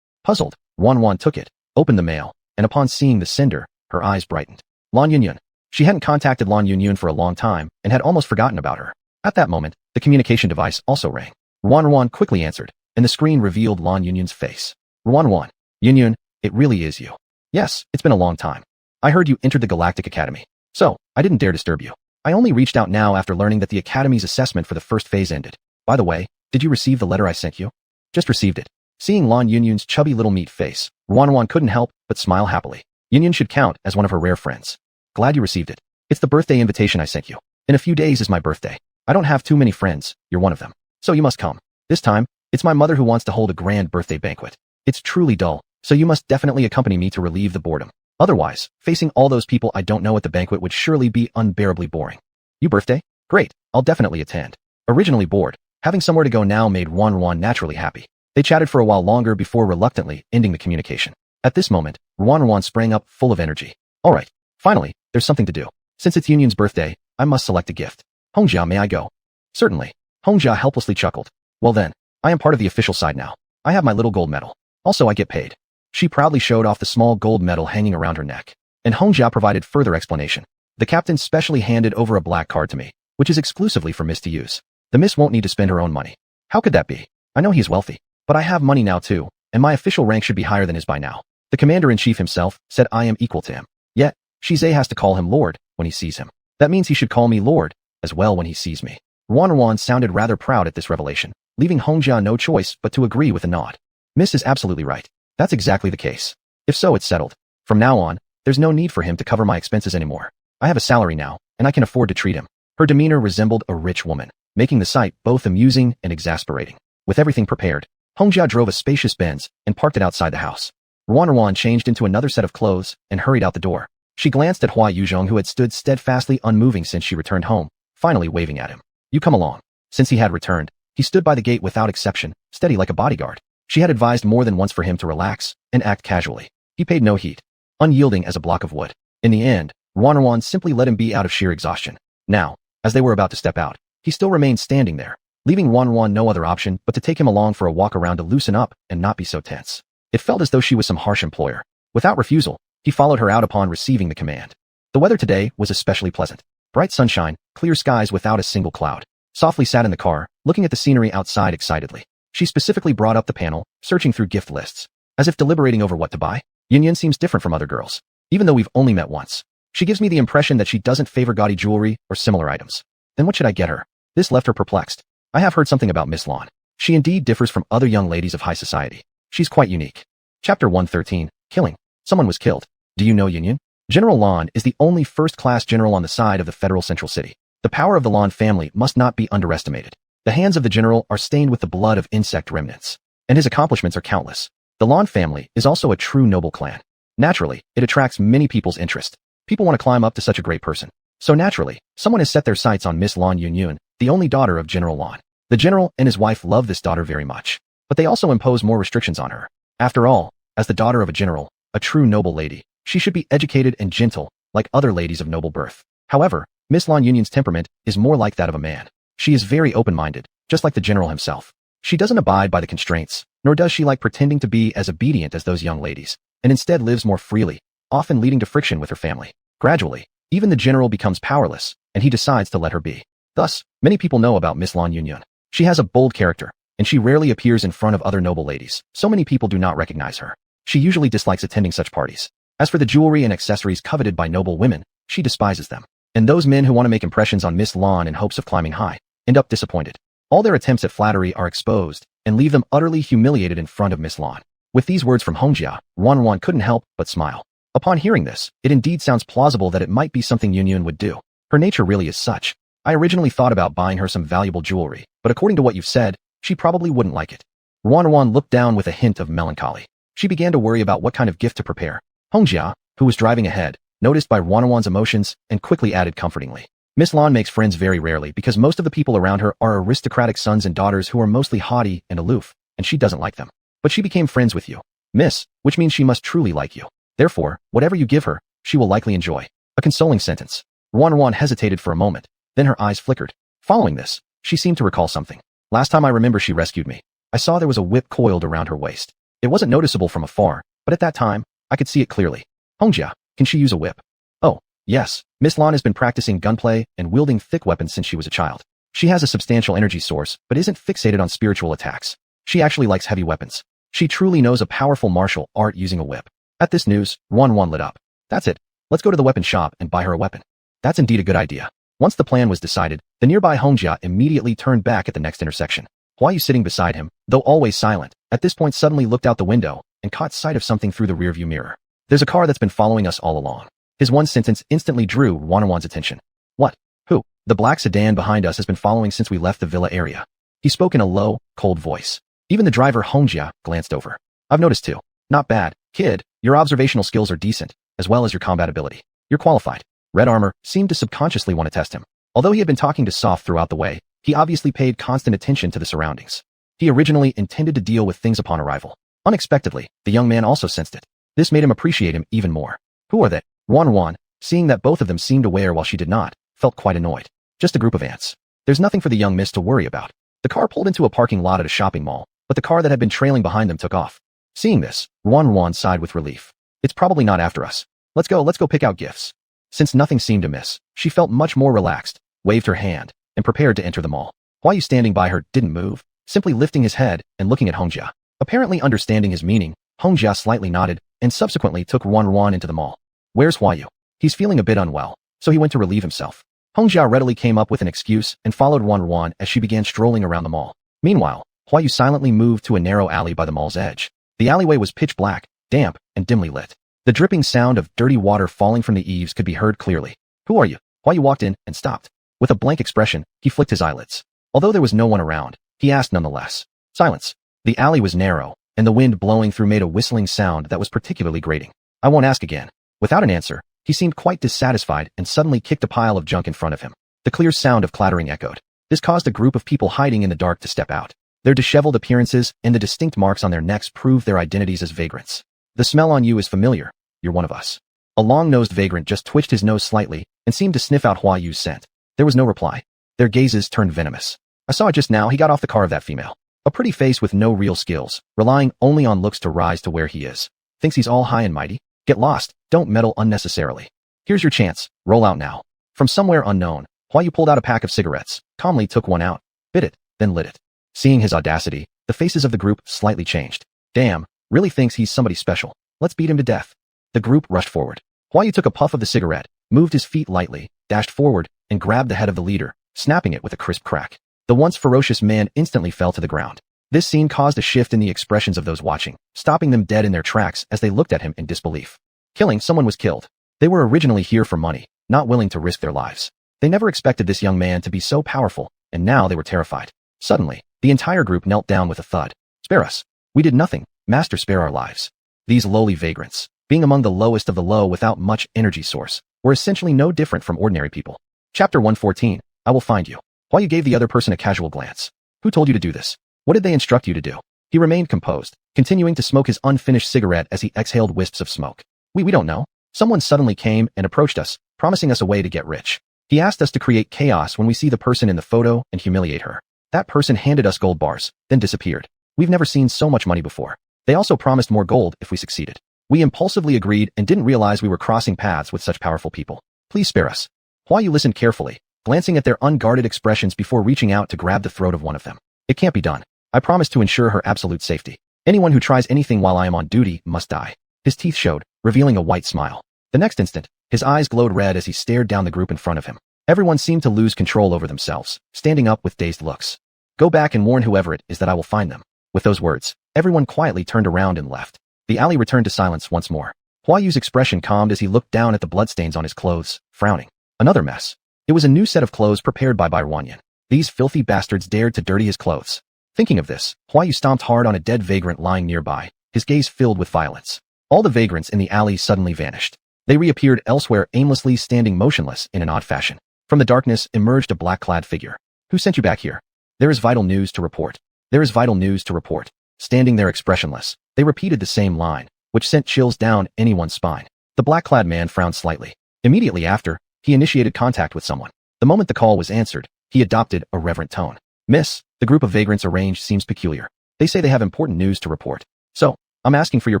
Puzzled, Ruan took it, opened the mail, and upon seeing the sender, her eyes brightened. Lan Yunyun. She hadn't contacted Lan Yunyun for a long time and had almost forgotten about her. At that moment, the communication device also rang. Ruan quickly answered, and the screen revealed Lan Yunyun's face. Ruan. Yunyun, it really is you. Yes, it's been a long time. I heard you entered the Galactic Academy. So, I didn't dare disturb you. I only reached out now after learning that the Academy's assessment for the first phase ended. By the way, did you receive the letter I sent you? Just received it. Seeing Lan Yunyun's chubby little meat face, Ruan couldn't help but smile happily. Yunyun should count as one of her rare friends. Glad you received it. It's the birthday invitation I sent you. In a few days is my birthday. I don't have too many friends, you're one of them. So you must come. This time, it's my mother who wants to hold a grand birthday banquet. It's truly dull, so you must definitely accompany me to relieve the boredom. Otherwise, facing all those people I don't know at the banquet would surely be unbearably boring. You birthday? Great, I'll definitely attend. Originally bored, having somewhere to go now made Ruan naturally happy. They chatted for a while longer before reluctantly ending the communication. At this moment, Ruan sprang up full of energy. Alright, finally, there's something to do. Since it's Yunyun's birthday, I must select a gift. Hongjia, may I go? Certainly. Hongjia helplessly chuckled. Well then, I am part of the official side now. I have my little gold medal. Also I get paid. She proudly showed off the small gold medal hanging around her neck. And Hongjia provided further explanation. The captain specially handed over a black card to me, which is exclusively for Miss to use. The Miss won't need to spend her own money. How could that be? I know he's wealthy, but I have money now too, and my official rank should be higher than his by now. The commander-in-chief himself said I am equal to him. Yet, Shize has to call him Lord when he sees him. That means he should call me Lord as well when he sees me. Ruan sounded rather proud at this revelation, leaving Hongjia no choice but to agree with a nod. Miss is absolutely right. That's exactly the case. If so, it's settled. From now on, there's no need for him to cover my expenses anymore. I have a salary now, and I can afford to treat him. Her demeanor resembled a rich woman, making the sight both amusing and exasperating. With everything prepared, Hongjia drove a spacious Benz and parked it outside the house. Ruan changed into another set of clothes and hurried out the door. She glanced at Hua Yuzhong, who had stood steadfastly unmoving since she returned home, finally waving at him. You come along. Since he had returned, he stood by the gate without exception, steady like a bodyguard. She had advised more than once for him to relax and act casually. He paid no heed, unyielding as a block of wood. In the end, Ruan simply let him be out of sheer exhaustion. Now, as they were about to step out, he still remained standing there, leaving Ruan no other option but to take him along for a walk around to loosen up and not be so tense. It felt as though she was some harsh employer. Without refusal, he followed her out upon receiving the command. The weather today was especially pleasant. Bright sunshine, clear skies without a single cloud. Softly sat in the car, looking at the scenery outside excitedly. She specifically brought up the panel, searching through gift lists, as if deliberating over what to buy. Yinyan seems different from other girls. Even though we've only met once, she gives me the impression that she doesn't favor gaudy jewelry or similar items. Then what should I get her? This left her perplexed. I have heard something about Miss Lan. She indeed differs from other young ladies of high society. She's quite unique. Chapter 113, Killing. Someone was killed. Do you know Yinyan? General Lan is the only first-class general on the side of the federal central city. The power of the Lan family must not be underestimated. The hands of the general are stained with the blood of insect remnants, and his accomplishments are countless. The Lan family is also a true noble clan. Naturally, it attracts many people's interest. People want to climb up to such a great person. So naturally, someone has set their sights on Miss Lan Yunyun, the only daughter of General Lan. The general and his wife love this daughter very much, but they also impose more restrictions on her. After all, as the daughter of a general, a true noble lady, she should be educated and gentle, like other ladies of noble birth. However, Miss Lan Yunyun's temperament is more like that of a man. She is very open-minded, just like the general himself. She doesn't abide by the constraints, nor does she like pretending to be as obedient as those young ladies, and instead lives more freely, often leading to friction with her family. Gradually, even the general becomes powerless, and he decides to let her be. Thus, many people know about Miss Lan Yunyun. She has a bold character, and she rarely appears in front of other noble ladies, so many people do not recognize her. She usually dislikes attending such parties. As for the jewelry and accessories coveted by noble women, she despises them. And those men who want to make impressions on Miss Lan in hopes of climbing high end up disappointed. All their attempts at flattery are exposed and leave them utterly humiliated in front of Miss Lan. With these words from Hongjia, Ruan couldn't help but smile. Upon hearing this, it indeed sounds plausible that it might be something Yunyun would do. Her nature really is such. I originally thought about buying her some valuable jewelry, but according to what you've said, she probably wouldn't like it. Ruan looked down with a hint of melancholy. She began to worry about what kind of gift to prepare. Hongjia, who was driving ahead, noticed by Ruan's emotions and quickly added comfortingly. Miss Lan makes friends very rarely because most of the people around her are aristocratic sons and daughters who are mostly haughty and aloof, and she doesn't like them. But she became friends with you, Miss, which means she must truly like you. Therefore, whatever you give her, she will likely enjoy. A consoling sentence. Ruan hesitated for a moment, then her eyes flickered. Following this, she seemed to recall something. Last time I remember she rescued me, I saw there was a whip coiled around her waist. It wasn't noticeable from afar, but at that time, I could see it clearly. Hongjia, can she use a whip? Oh, yes. Miss Lan has been practicing gunplay and wielding thick weapons since she was a child. She has a substantial energy source, but isn't fixated on spiritual attacks. She actually likes heavy weapons. She truly knows a powerful martial art using a whip. At this news, Ruan lit up. That's it. Let's go to the weapon shop and buy her a weapon. That's indeed a good idea. Once the plan was decided, the nearby Hongjia immediately turned back at the next intersection. Hua Yu sitting beside him, though always silent, at this point suddenly looked out the window and caught sight of something through the rearview mirror. There's a car that's been following us all along. His one sentence instantly drew Ruan's attention. What? Who? The black sedan behind us has been following since we left the villa area. He spoke in a low, cold voice. Even the driver Hongjia glanced over. I've noticed too. Not bad, kid. Your observational skills are decent, as well as your combat ability. You're qualified. Red Armor seemed to subconsciously want to test him. Although he had been talking to Soft throughout the way, he obviously paid constant attention to the surroundings. He originally intended to deal with things upon arrival. Unexpectedly, the young man also sensed it. This made him appreciate him even more. Who are they? Ruan, seeing that both of them seemed aware while she did not, felt quite annoyed. Just a group of ants. There's nothing for the young miss to worry about. The car pulled into a parking lot at a shopping mall, but the car that had been trailing behind them took off. Seeing this, Ruan sighed with relief. It's probably not after us. Let's go pick out gifts. Since nothing seemed amiss, she felt much more relaxed, waved her hand, and prepared to enter the mall. Hua Yu standing by her didn't move, simply lifting his head and looking at Hongjia. Apparently understanding his meaning, Hongjia slightly nodded and subsequently took Ruan into the mall. Where's Hua Yu? He's feeling a bit unwell. so he went to relieve himself. Hongjia readily came up with an excuse and followed Wan as she began strolling around the mall. Meanwhile, Huayu silently moved to a narrow alley by the mall's edge. The alleyway was pitch black, damp, and dimly lit. The dripping sound of dirty water falling from the eaves could be heard clearly. "Who are you?" Huayu walked in and stopped. With a blank expression, he flicked his eyelids. Although there was no one around, he asked nonetheless. Silence. The alley was narrow, and the wind blowing through made a whistling sound that was particularly grating. "I won't ask again." Without an answer, he seemed quite dissatisfied and suddenly kicked a pile of junk in front of him. The clear sound of clattering echoed. This caused a group of people hiding in the dark to step out. Their disheveled appearances and the distinct marks on their necks proved their identities as vagrants. "The smell on you is familiar. You're one of us." A long-nosed vagrant just twitched his nose slightly and seemed to sniff out Huayu's scent. There was no reply. Their gazes turned venomous. "I saw it just now. He got off the car of that female. A pretty face with no real skills, relying only on looks to rise to where he is. Thinks he's all high and mighty. Get lost. Don't meddle unnecessarily. Here's your chance. Roll out now." From somewhere unknown, Huayu pulled out a pack of cigarettes, calmly took one out, bit it, then lit it. Seeing his audacity, the faces of the group slightly changed. "Damn, really thinks he's somebody special. Let's beat him to death." The group rushed forward. Huayu took a puff of the cigarette, moved his feet lightly, dashed forward, and grabbed the head of the leader, snapping it with a crisp crack. The once ferocious man instantly fell to the ground. This scene caused a shift in the expressions of those watching, stopping them dead in their tracks as they looked at him in disbelief. Killing someone was killed. They were originally here for money, not willing to risk their lives. They never expected this young man to be so powerful, and now they were terrified. Suddenly, the entire group knelt down with a thud. "Spare us. We did nothing. Master, spare our lives." These lowly vagrants, being among the lowest of the low without much energy source, were essentially no different from ordinary people. Chapter 114, I will find you. Huayu gave the other person a casual glance. "Who told you to do this? What did they instruct you to do?" He remained composed, continuing to smoke his unfinished cigarette as he exhaled wisps of smoke. We don't know. Someone suddenly came and approached us, promising us a way to get rich. He asked us to create chaos when we see the person in the photo and humiliate her. That person handed us gold bars, then disappeared. We've never seen so much money before. They also promised more gold if we succeeded. We impulsively agreed and didn't realize we were crossing paths with such powerful people. Please spare us." Huayu listened carefully, glancing at their unguarded expressions before reaching out to grab the throat of one of them. "It can't be done. I promise to ensure her absolute safety. Anyone who tries anything while I am on duty must die." His teeth showed, revealing a white smile. The next instant, his eyes glowed red as he stared down the group in front of him. Everyone seemed to lose control over themselves, standing up with dazed looks. "Go back and warn whoever it is that I will find them." With those words, everyone quietly turned around and left. The alley returned to silence once more. Huayu's expression calmed as he looked down at the bloodstains on his clothes, frowning. Another mess. It was a new set of clothes prepared by Wanyan. These filthy bastards dared to dirty his clothes. Thinking of this, Huayu stomped hard on a dead vagrant lying nearby, his gaze filled with violence. All the vagrants in the alley suddenly vanished. They reappeared elsewhere, aimlessly standing motionless in an odd fashion. From the darkness emerged a black-clad figure. "Who sent you back here?" "There is vital news to report. There is vital news to report." Standing there expressionless, they repeated the same line, which sent chills down anyone's spine. The black-clad man frowned slightly. Immediately after, he initiated contact with someone. The moment the call was answered, he adopted a reverent tone. "Miss, the group of vagrants arranged seems peculiar. They say they have important news to report. So, I'm asking for your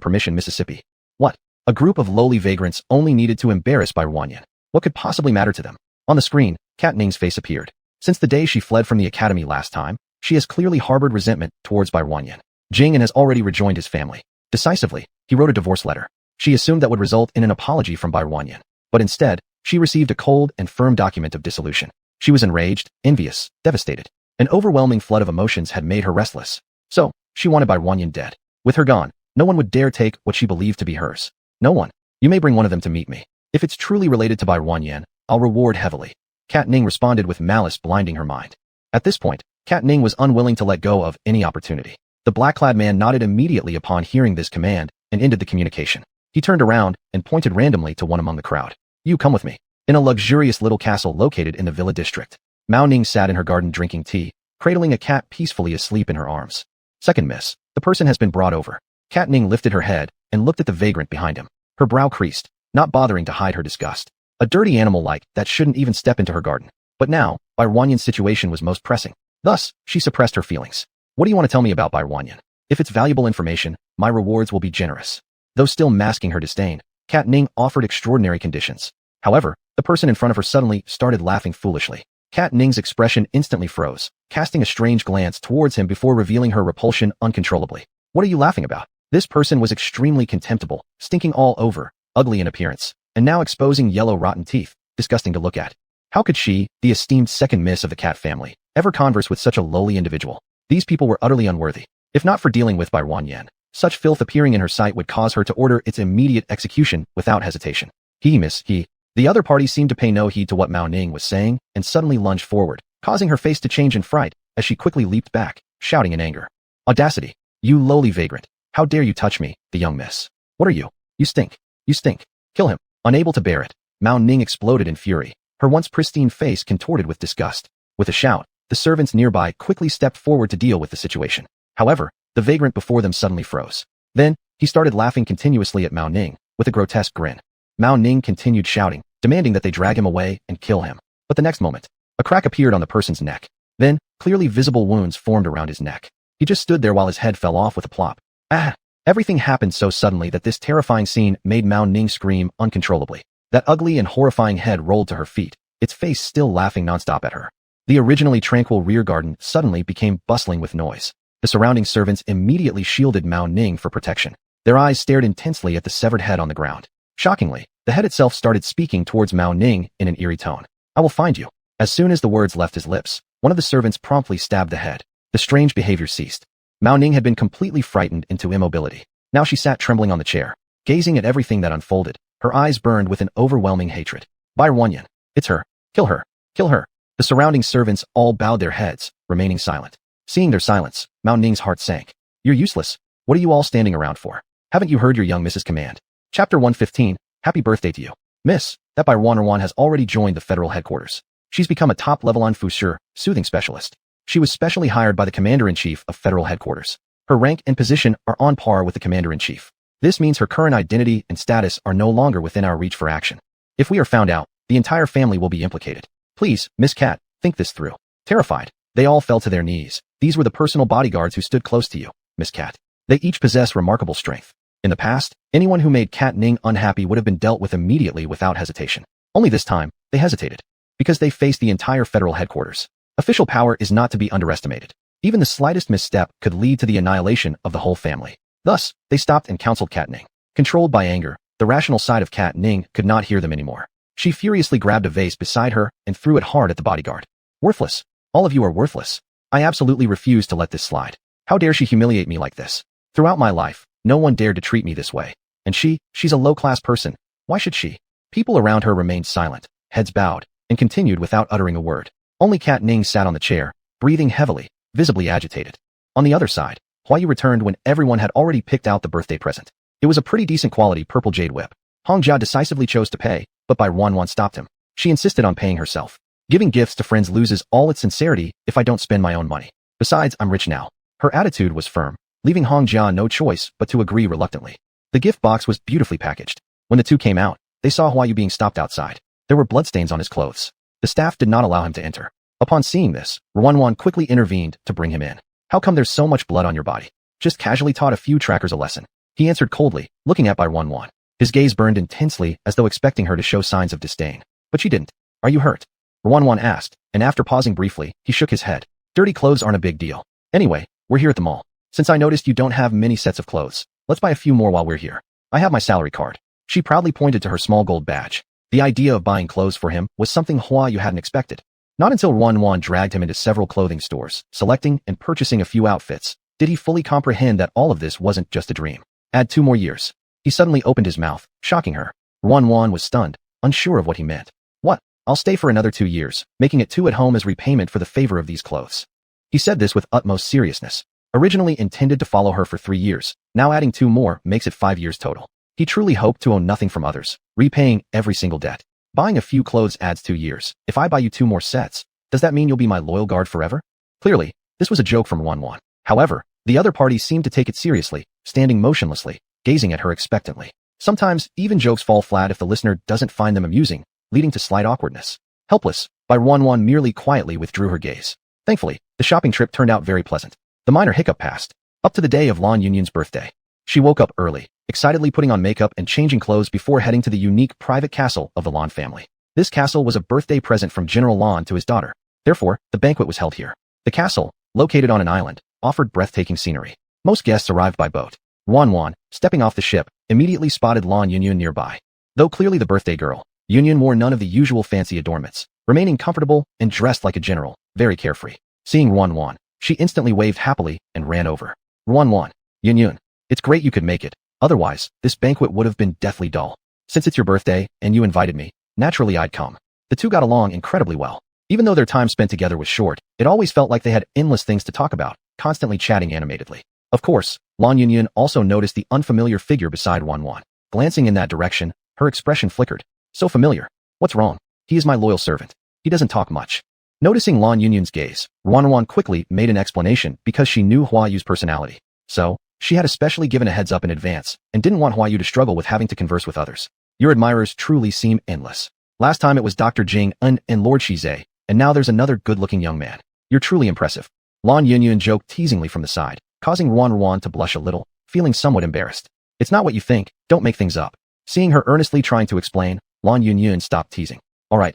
permission, Mississippi." What? A group of lowly vagrants only needed to embarrass by Wanyan. What could possibly matter to them? On the screen, Kat Ning's face appeared. Since the day she fled from the academy last time, she has clearly harbored resentment towards Bai Wanyan. Jing and has already rejoined his family. Decisively, he wrote a divorce letter. She assumed that would result in an apology from Bai Wanyan. But instead, she received a cold and firm document of dissolution. She was enraged, envious, devastated. An overwhelming flood of emotions had made her restless. So, she wanted Bai Wanyan dead. With her gone, no one would dare take what she believed to be hers. No one. You may bring one of them to meet me. If it's truly related to Bai Wanyan, I'll reward heavily. Kat Ning responded with malice blinding her mind. At this point, Kat Ning was unwilling to let go of any opportunity. The black-clad man nodded immediately upon hearing this command and ended the communication. He turned around and pointed randomly to one among the crowd. "You come with me." In a luxurious little castle located in the Villa district, Mao Ning sat in her garden drinking tea, cradling a cat peacefully asleep in her arms. "Second miss, the person has been brought over." Kat Ning lifted her head and looked at the vagrant behind him. Her brow creased, not bothering to hide her disgust. A dirty animal like that shouldn't even step into her garden. But now, Bai Wanyan's situation was most pressing. Thus, she suppressed her feelings. "What do you want to tell me about Bai Wanyan? If it's valuable information, my rewards will be generous." Though still masking her disdain, Kat Ning offered extraordinary conditions. However, the person in front of her suddenly started laughing foolishly. Kat Ning's expression instantly froze, casting a strange glance towards him before revealing her repulsion uncontrollably. "What are you laughing about?" This person was extremely contemptible, stinking all over, ugly in appearance, and now exposing yellow rotten teeth. disgusting to look at. How could she, the esteemed second miss of the cat family, ever converse with such a lowly individual? These people were utterly unworthy. If not for dealing with by Wan Yan, such filth appearing in her sight would cause her to order its immediate execution without hesitation. He. The other party seemed to pay no heed to what Mao Ning was saying and suddenly lunged forward, causing her face to change in fright as she quickly leaped back, shouting in anger. Audacity! You lowly vagrant! How dare you touch me, the young miss? What are you? You stink! You stink! Kill him! Unable to bear it, Mao Ning exploded in fury, her once pristine face contorted with disgust. With a shout, the servants nearby quickly stepped forward to deal with the situation. However, the vagrant before them suddenly froze. Then, he started laughing continuously at Mao Ning, with a grotesque grin. Mao Ning continued shouting, demanding that they drag him away and kill him. But the next moment, a crack appeared on the person's neck. Then, clearly visible wounds formed around his neck. He just stood there while his head fell off with a plop. Ah! Everything happened so suddenly that this terrifying scene made Mao Ning scream uncontrollably. That ugly and horrifying head rolled to her feet, its face still laughing nonstop at her. The originally tranquil rear garden suddenly became bustling with noise. The surrounding servants immediately shielded Mao Ning for protection. Their eyes stared intensely at the severed head on the ground. Shockingly, the head itself started speaking towards Mao Ning in an eerie tone. I will find you. As soon as the words left his lips, one of the servants promptly stabbed the head. The strange behavior ceased. Mao Ning had been completely frightened into immobility. Now she sat trembling on the chair, gazing at everything that unfolded. Her eyes burned with an overwhelming hatred. By Wanyan, it's her. Kill her. Kill her. The surrounding servants all bowed their heads, remaining silent. Seeing their silence, Mao Ning's heart sank. You're useless. What are you all standing around for? Haven't you heard your young miss's command? Chapter 115, Happy birthday to you. Miss, that by Wan has already joined the federal headquarters. She's become a top-level Anfusher, soothing specialist. She was specially hired by the Commander-in-Chief of Federal Headquarters. Her rank and position are on par with the Commander-in-Chief. This means her current identity and status are no longer within our reach for action. If we are found out, the entire family will be implicated. Please, Miss Cat, think this through. Terrified, they all fell to their knees. These were the personal bodyguards who stood close to you, Miss Cat. They each possess remarkable strength. In the past, anyone who made Cat Ning unhappy would have been dealt with immediately without hesitation. Only this time, they hesitated. Because they faced the entire federal headquarters. Official power is not to be underestimated. Even the slightest misstep could lead to the annihilation of the whole family. Thus, they stopped and counseled Cat Ning. Controlled by anger, the rational side of Cat Ning could not hear them anymore. She furiously grabbed a vase beside her and threw it hard at the bodyguard. Worthless. All of you are worthless. I absolutely refuse to let this slide. How dare she humiliate me like this? Throughout my life, no one dared to treat me this way. And she's a low-class person. Why should she? People around her remained silent, heads bowed, and continued without uttering a word. Only Cat Ning sat on the chair, breathing heavily, visibly agitated. On the other side, Huayu returned when everyone had already picked out the birthday present. It was a pretty decent quality purple jade whip. Hongjia decisively chose to pay, but Bai Wan stopped him. She insisted on paying herself. Giving gifts to friends loses all its sincerity if I don't spend my own money. Besides, I'm rich now. Her attitude was firm, leaving Hongjia no choice but to agree reluctantly. The gift box was beautifully packaged. When the two came out, they saw Huayu being stopped outside. There were bloodstains on his clothes. The staff did not allow him to enter. Upon seeing this, Wan quickly intervened to bring him in. How come there's so much blood on your body? Just casually taught a few trackers a lesson. He answered coldly, looking at Bai Wan. His gaze burned intensely as though expecting her to show signs of disdain. But she didn't. Are you hurt? Wan asked, and after pausing briefly, he shook his head. Dirty clothes aren't a big deal. Anyway, we're here at the mall. Since I noticed you don't have many sets of clothes, let's buy a few more while we're here. I have my salary card. She proudly pointed to her small gold badge. The idea of buying clothes for him was something Huayu hadn't expected. Not until Wan dragged him into several clothing stores, selecting and purchasing a few outfits, did he fully comprehend that all of this wasn't just a dream. Add 2 more years. He suddenly opened his mouth, shocking her. Wan was stunned, unsure of what he meant. What? I'll stay for another 2 years, making it 2 at home as repayment for the favor of these clothes. He said this with utmost seriousness. Originally intended to follow her for 3 years, now adding 2 more makes it 5 years total. He truly hoped to own nothing from others, repaying every single debt. Buying a few clothes adds 2 years. If I buy you 2 more sets, does that mean you'll be my loyal guard forever? Clearly, this was a joke from Wan. However, the other party seemed to take it seriously, standing motionlessly, gazing at her expectantly. Sometimes, even jokes fall flat if the listener doesn't find them amusing, leading to slight awkwardness. Helpless, Bai Wan merely quietly withdrew her gaze. Thankfully, the shopping trip turned out very pleasant. The minor hiccup passed. Up to the day of Lan Yunyan's birthday. She woke up early, excitedly putting on makeup and changing clothes before heading to the unique private castle of the Lan family. This castle was a birthday present from General Lan to his daughter. Therefore, the banquet was held here. The castle, located on an island, offered breathtaking scenery. Most guests arrived by boat. Wan, stepping off the ship, immediately spotted Lan Yunyan nearby. Though clearly the birthday girl, Yun wore none of the usual fancy adornments, remaining comfortable and dressed like a general, very carefree. Seeing Ruan, she instantly waved happily and ran over. Ruan, Yun, it's great you could make it. Otherwise, this banquet would have been deathly dull. Since it's your birthday and you invited me, naturally I'd come. The two got along incredibly well. Even though their time spent together was short, it always felt like they had endless things to talk about, constantly chatting animatedly. Of course, Lan Yun also noticed the unfamiliar figure beside Ruan. Glancing in that direction, her expression flickered. So familiar. What's wrong? He is my loyal servant. He doesn't talk much. Noticing Lan Yun's gaze, Ruan quickly made an explanation because she knew Hua Yu's personality. So, she had especially given a heads up in advance and didn't want Hua Yu to struggle with having to converse with others. Your admirers truly seem endless. Last time it was Dr. Jing and Lord Shize, and now there's another good-looking young man. You're truly impressive. Lan Yun joked teasingly from the side, causing Ruan to blush a little, feeling somewhat embarrassed. It's not what you think, don't make things up. Seeing her earnestly trying to explain, Lan Yun stopped teasing. Alright,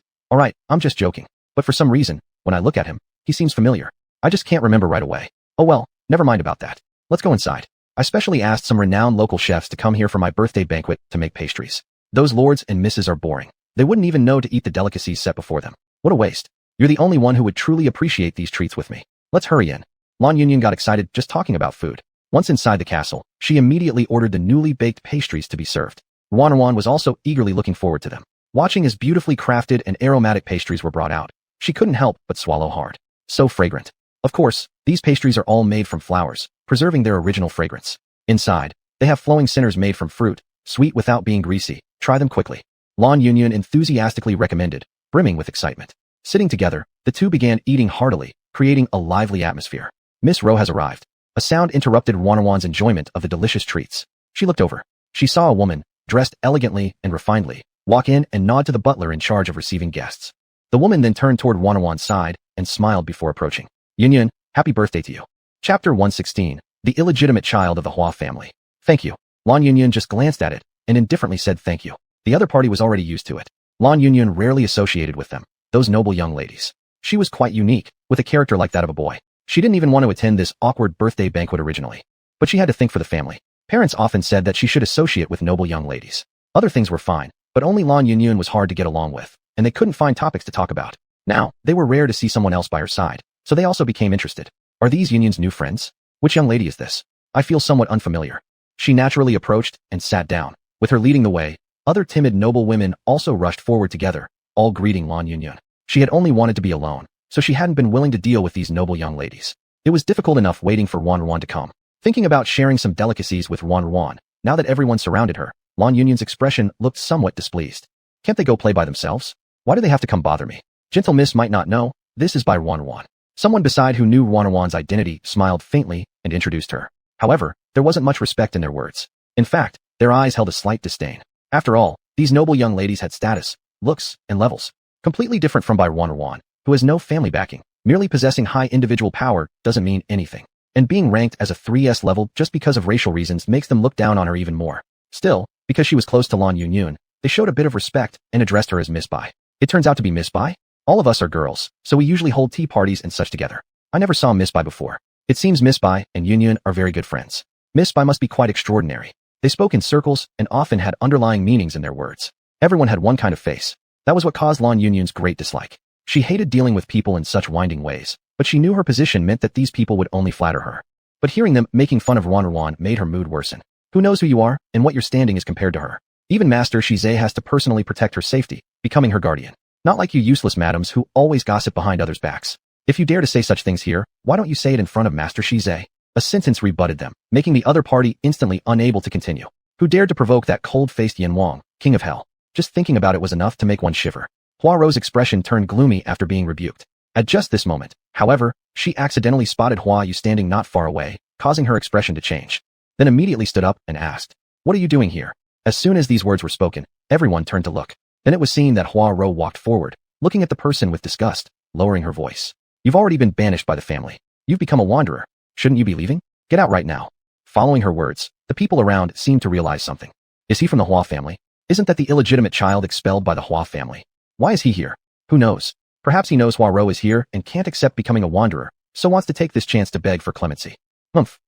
I'm just joking. But for some reason, when I look at him, he seems familiar. I just can't remember right away. Oh well, never mind about that. Let's go inside. I specially asked some renowned local chefs to come here for my birthday banquet to make pastries. Those lords and misses are boring. They wouldn't even know to eat the delicacies set before them. What a waste. You're the only one who would truly appreciate these treats with me. Let's hurry in. Lan Yun got excited just talking about food. Once inside the castle, she immediately ordered the newly baked pastries to be served. Ruan was also eagerly looking forward to them. Watching as beautifully crafted and aromatic pastries were brought out, she couldn't help but swallow hard. So fragrant. Of course, these pastries are all made from flowers, preserving their original fragrance. Inside, they have flowing centers made from fruit, sweet without being greasy. Try them quickly. Lan Yun enthusiastically recommended, brimming with excitement. Sitting together, the two began eating heartily, creating a lively atmosphere. Miss Ro has arrived. A sound interrupted Ruan's enjoyment of the delicious treats. She looked over. She saw a woman, dressed elegantly and refinedly, walk in and nod to the butler in charge of receiving guests. The woman then turned toward Ruan's side and smiled before approaching. Yun, happy birthday to you. Chapter 116, the illegitimate child of the Hua family. Thank you. Lan Yun just glanced at it and indifferently said thank you. The other party was already used to it. Lan Yun rarely associated with them, those noble young ladies. She was quite unique, with a character like that of a boy. She didn't even want to attend this awkward birthday banquet originally. But she had to think for the family. Parents often said that she should associate with noble young ladies. Other things were fine, but only Lan Yun was hard to get along with, and they couldn't find topics to talk about. Now, they were rare to see someone else by her side, so they also became interested. Are these Yun's new friends? Which young lady is this? I feel somewhat unfamiliar. She naturally approached and sat down. With her leading the way, other timid noble women also rushed forward together, all greeting Lan Yun. She had only wanted to be alone, so she hadn't been willing to deal with these noble young ladies. It was difficult enough waiting for Ruan to come. Thinking about sharing some delicacies with Ruan, now that everyone surrounded her, Lan Yun's expression looked somewhat displeased. Can't they go play by themselves? Why do they have to come bother me? Gentle Miss might not know, this is by Ruan. Someone beside who knew Ruan's identity smiled faintly and introduced her. However, there wasn't much respect in their words. In fact, their eyes held a slight disdain. After all, these noble young ladies had status, looks, and levels. Completely different from by Ruan, who has no family backing. Merely possessing high individual power doesn't mean anything. And being ranked as a 3S level just because of racial reasons makes them look down on her even more. Still, because she was close to Lan Yun, they showed a bit of respect and addressed her as Miss Bai. It turns out to be Miss Bai? All of us are girls, so we usually hold tea parties and such together. I never saw Miss Bai before. It seems Miss Bai and Yun are very good friends. Miss Bai must be quite extraordinary. They spoke in circles and often had underlying meanings in their words. Everyone had one kind of face. That was what caused Lan Yun's great dislike. She hated dealing with people in such winding ways, but she knew her position meant that these people would only flatter her. But hearing them making fun of Ruan made her mood worsen. Who knows who you are and what your standing is compared to her? Even Master Shize has to personally protect her safety, becoming her guardian. Not like you useless madams who always gossip behind others' backs. If you dare to say such things here, why don't you say it in front of Master Shize? A sentence rebutted them, making the other party instantly unable to continue. Who dared to provoke that cold-faced Yin Wang, king of hell? Just thinking about it was enough to make one shiver. Huaro's expression turned gloomy after being rebuked. At just this moment, however, she accidentally spotted Hua Yu standing not far away, causing her expression to change. Then immediately stood up and asked, "What are you doing here?" As soon as these words were spoken, everyone turned to look. Then it was seen that Huaro walked forward, looking at the person with disgust, lowering her voice. "You've already been banished by the family. You've become a wanderer. Shouldn't you be leaving? Get out right now." Following her words, the people around seemed to realize something. Is he from the Hua family? Isn't that the illegitimate child expelled by the Hua family? Why is he here? Who knows? Perhaps he knows Huaro is here and can't accept becoming a wanderer, so wants to take this chance to beg for clemency.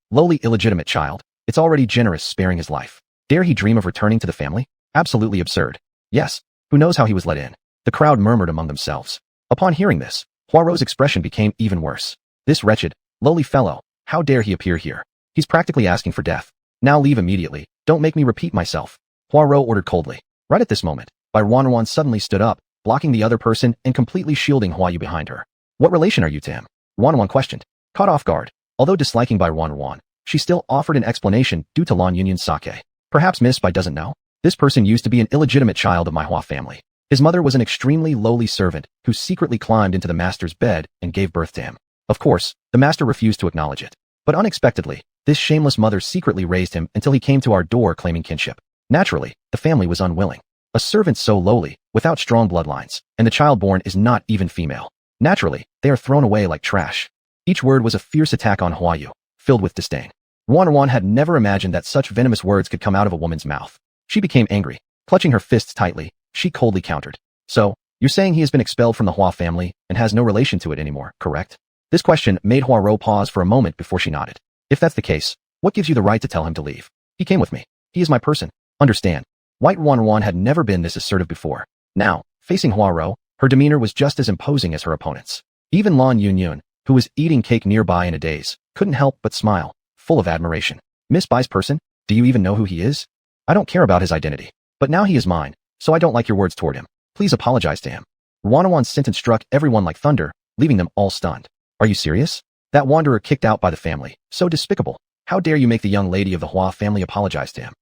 Lowly illegitimate child. It's already generous sparing his life. Dare he dream of returning to the family? Absolutely absurd. Yes, Who knows how he was let in? The crowd murmured among themselves. Upon hearing this, Poirot's expression became even worse. This wretched, lowly fellow, how dare he appear here? He's practically asking for death. Now leave immediately, don't make me repeat myself, Poirot ordered coldly. Right at this moment, Juan suddenly stood up, blocking the other person and completely shielding Huayu behind her. What relation are you to him? Juan questioned. Caught off guard, although disliking Juan, she still offered an explanation due to Lan Yunyan's sake. Perhaps Miss Bai doesn't know? This person used to be an illegitimate child of my Hua family. His mother was an extremely lowly servant who secretly climbed into the master's bed and gave birth to him. Of course, the master refused to acknowledge it. But unexpectedly, this shameless mother secretly raised him until he came to our door claiming kinship. Naturally, the family was unwilling. A servant so lowly, without strong bloodlines, and the child born is not even female. Naturally, they are thrown away like trash. Each word was a fierce attack on Huayu, filled with disdain. Juan had never imagined that such venomous words could come out of a woman's mouth. She became angry. Clutching her fists tightly, she coldly countered. So, you're saying he has been expelled from the Hua family and has no relation to it anymore, correct? This question made Poirot pause for a moment before she nodded. If that's the case, what gives you the right to tell him to leave? He came with me. He is my person. Understand? White Juan had never been this assertive before. Now, facing Poirot, her demeanor was just as imposing as her opponent's. Even Lan Yunyan, who was eating cake nearby in a daze, couldn't help but smile, full of admiration. Miss Bai's person? Do you even know who he is? I don't care about his identity. But now he is mine, so I don't like your words toward him. Please apologize to him. Juan's sentence struck everyone like thunder, leaving them all stunned. Are you serious? That wanderer kicked out by the family. So despicable. How dare you make the young lady of the Hua family apologize to him?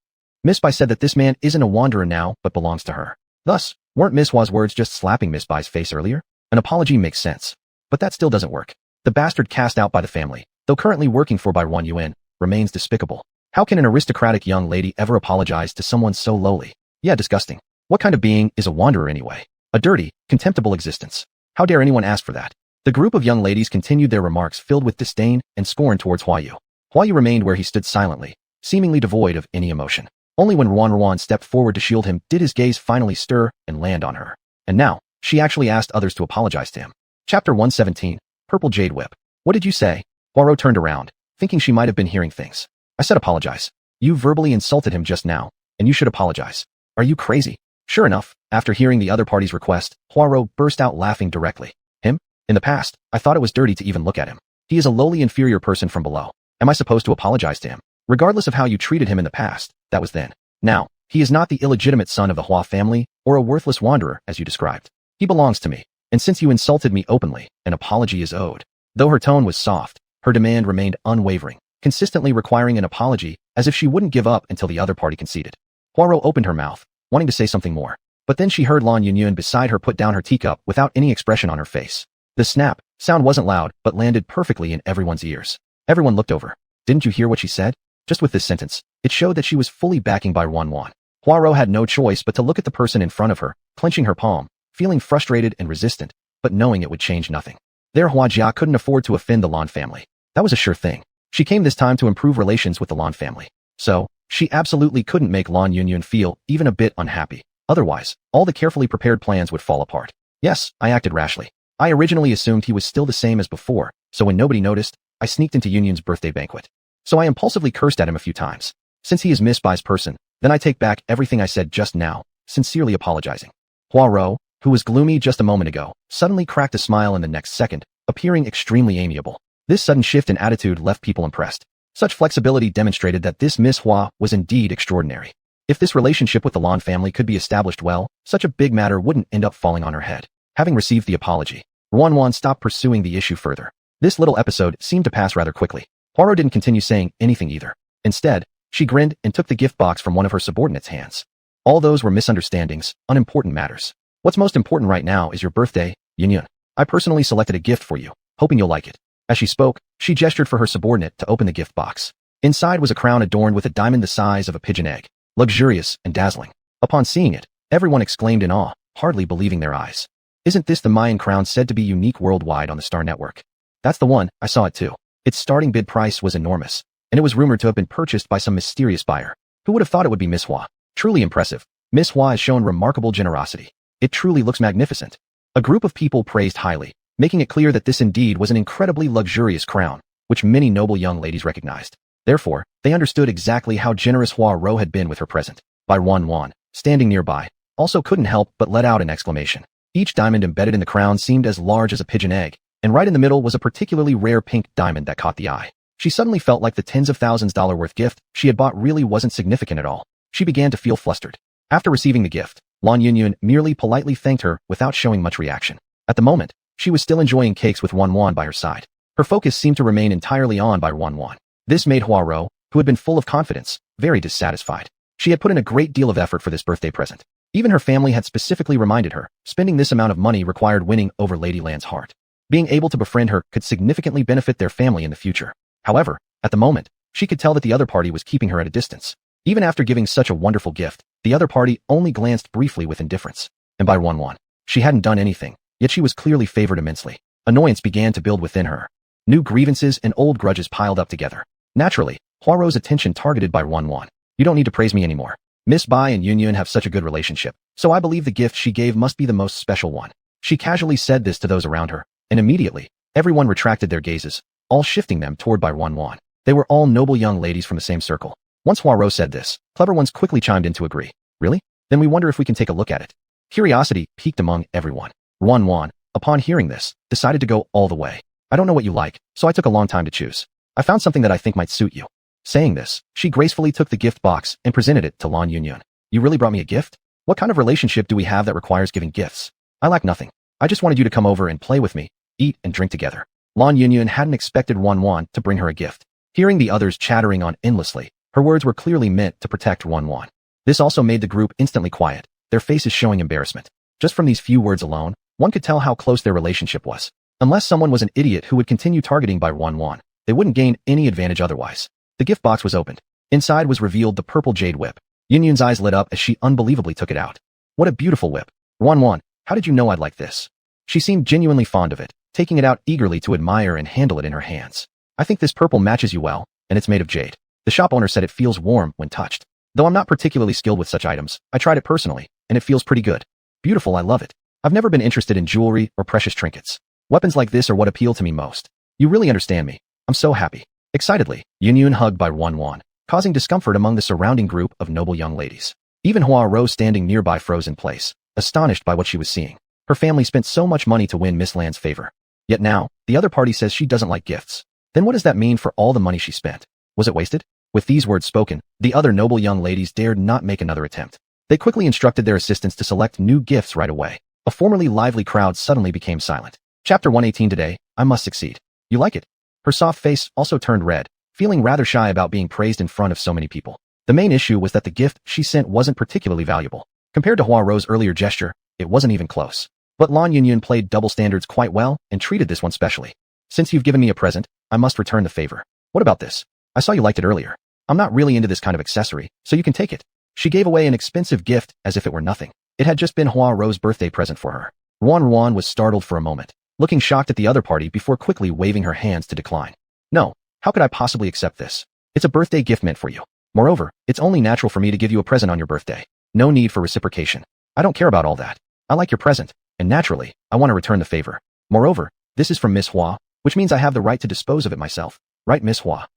Miss Bai said that this man isn't a wanderer now, but belongs to her. Thus, weren't Miss Hua's words just slapping Miss Bai's face earlier? An apology makes sense. But that still doesn't work. The bastard cast out by the family, though currently working for Bai Yuan, remains despicable. How can an aristocratic young lady ever apologize to someone so lowly? Yeah, disgusting. What kind of being is a wanderer anyway? A dirty, contemptible existence. How dare anyone ask for that? The group of young ladies continued their remarks filled with disdain and scorn towards Huayu. Huayu remained where he stood silently, seemingly devoid of any emotion. Only when Ruan stepped forward to shield him did his gaze finally stir and land on her. And now, she actually asked others to apologize to him. Chapter 117, Purple Jade Whip. What did you say? Poirot turned around, thinking she might have been hearing things. I said apologize. You verbally insulted him just now, and you should apologize. Are you crazy? Sure enough, after hearing the other party's request, Poirot burst out laughing directly. Him? In the past, I thought it was dirty to even look at him. He is a lowly inferior person from below. Am I supposed to apologize to him? Regardless of how you treated him in the past, that was then. Now, he is not the illegitimate son of the Hua family, or a worthless wanderer, as you described. He belongs to me, and since you insulted me openly, an apology is owed. Though her tone was soft, her demand remained unwavering, consistently requiring an apology, as if she wouldn't give up until the other party conceded. Poirot opened her mouth, wanting to say something more, but then she heard Lan Yunyan beside her put down her teacup without any expression on her face. The snap sound wasn't loud, but landed perfectly in everyone's ears. Everyone looked over. Didn't you hear what she said? Just with this sentence, it showed that she was fully backing by Juan. Poirot had no choice but to look at the person in front of her, clenching her palm, feeling frustrated and resistant, but knowing it would change nothing. Their Huajia couldn't afford to offend the Lan family. That was a sure thing. She came this time to improve relations with the Lan family. So, she absolutely couldn't make Lan Yunyan feel even a bit unhappy. Otherwise, all the carefully prepared plans would fall apart. Yes, I acted rashly. I originally assumed he was still the same as before, so when nobody noticed, I sneaked into Yunyan's birthday banquet. So I impulsively cursed at him a few times. Since he is Miss Bai's person, then I take back everything I said just now, sincerely apologizing. Poirot, who was gloomy just a moment ago, suddenly cracked a smile in the next second, appearing extremely amiable. This sudden shift in attitude left people impressed. Such flexibility demonstrated that this Miss Hua was indeed extraordinary. If this relationship with the Lan family could be established well, such a big matter wouldn't end up falling on her head. Having received the apology, Ruan stopped pursuing the issue further. This little episode seemed to pass rather quickly. Poirot didn't continue saying anything either. Instead, she grinned and took the gift box from one of her subordinates' hands. All those were misunderstandings, unimportant matters. What's most important right now is your birthday, Yunyan. I personally selected a gift for you, hoping you'll like it. As she spoke, she gestured for her subordinate to open the gift box. Inside was a crown adorned with a diamond the size of a pigeon egg, luxurious and dazzling. Upon seeing it, everyone exclaimed in awe, hardly believing their eyes. Isn't this the Mayan crown said to be unique worldwide on the Star Network? That's the one, I saw it too. Its starting bid price was enormous, and it was rumored to have been purchased by some mysterious buyer. Who would have thought it would be Miss Hua? Truly impressive. Miss Hua has shown remarkable generosity. It truly looks magnificent. A group of people praised highly, making it clear that this indeed was an incredibly luxurious crown, which many noble young ladies recognized. Therefore, they understood exactly how generous Hua Ro had been with her present. By Juan, standing nearby, also couldn't help but let out an exclamation. Each diamond embedded in the crown seemed as large as a pigeon egg, and right in the middle was a particularly rare pink diamond that caught the eye. She suddenly felt like the tens of thousands dollar worth gift she had bought really wasn't significant at all. She began to feel flustered. After receiving the gift, Lan Yunyun merely politely thanked her without showing much reaction. At the moment, she was still enjoying cakes with Wan by her side. Her focus seemed to remain entirely on by Wan. This made Huaro, who had been full of confidence, very dissatisfied. She had put in a great deal of effort for this birthday present. Even her family had specifically reminded her, spending this amount of money required winning over Lady Lan's heart. Being able to befriend her could significantly benefit their family in the future. However, at the moment, she could tell that the other party was keeping her at a distance. Even after giving such a wonderful gift, the other party only glanced briefly with indifference. And by Wan, she hadn't done anything, yet she was clearly favored immensely. Annoyance began to build within her. New grievances and old grudges piled up together. Naturally, Huaro's attention targeted by Wan. You don't need to praise me anymore. Miss Bai and Yunyun have such a good relationship, so I believe the gift she gave must be the most special one. She casually said this to those around her, and immediately, everyone retracted their gazes, all shifting them toward by Wan. They were all noble young ladies from the same circle. Once Huaro said this, clever ones quickly chimed in to agree. Really? Then we wonder if we can take a look at it. Curiosity piqued among everyone. Wan, upon hearing this, decided to go all the way. I don't know what you like, so I took a long time to choose. I found something that I think might suit you. Saying this, she gracefully took the gift box and presented it to Lan Yunyun. You really brought me a gift? What kind of relationship do we have that requires giving gifts? I lack nothing. I just wanted you to come over and play with me, eat and drink together. Lan Yunyun hadn't expected Wan to bring her a gift. Hearing the others chattering on endlessly, her words were clearly meant to protect Wan. This also made the group instantly quiet, their faces showing embarrassment. Just from these few words alone, one could tell how close their relationship was. Unless someone was an idiot who would continue targeting by Wan, they wouldn't gain any advantage otherwise. The gift box was opened. Inside was revealed the purple jade whip. Yunyun's eyes lit up as she unbelievably took it out. What a beautiful whip. Wan, how did you know I'd like this? She seemed genuinely fond of it, taking it out eagerly to admire and handle it in her hands. I think this purple matches you well, and it's made of jade. The shop owner said it feels warm when touched. Though I'm not particularly skilled with such items, I tried it personally, and it feels pretty good. Beautiful, I love it. I've never been interested in jewelry or precious trinkets. Weapons like this are what appeal to me most. You really understand me. I'm so happy. Excitedly, Yunyun hugged by Wan, causing discomfort among the surrounding group of noble young ladies. Even Huaro standing nearby froze in place, astonished by what she was seeing. Her family spent so much money to win Miss Lan's favor. Yet now, the other party says she doesn't like gifts. Then what does that mean for all the money she spent? Was it wasted? With these words spoken, the other noble young ladies dared not make another attempt. They quickly instructed their assistants to select new gifts right away. A formerly lively crowd suddenly became silent. Chapter 118 today, I must succeed. You like it? Her soft face also turned red, feeling rather shy about being praised in front of so many people. The main issue was that the gift she sent wasn't particularly valuable. Compared to Huaro's earlier gesture, it wasn't even close. But Lan Yunyun played double standards quite well and treated this one specially. Since you've given me a present, I must return the favor. What about this? I saw you liked it earlier. I'm not really into this kind of accessory, so you can take it. She gave away an expensive gift as if it were nothing. It had just been Huaro's birthday present for her. Wan was startled for a moment, looking shocked at the other party before quickly waving her hands to decline. No, how could I possibly accept this? It's a birthday gift meant for you. Moreover, it's only natural for me to give you a present on your birthday. No need for reciprocation. I don't care about all that. I like your present, and naturally, I want to return the favor. Moreover, this is from Miss Hua, which means I have the right to dispose of it myself. Right, Miss Hua?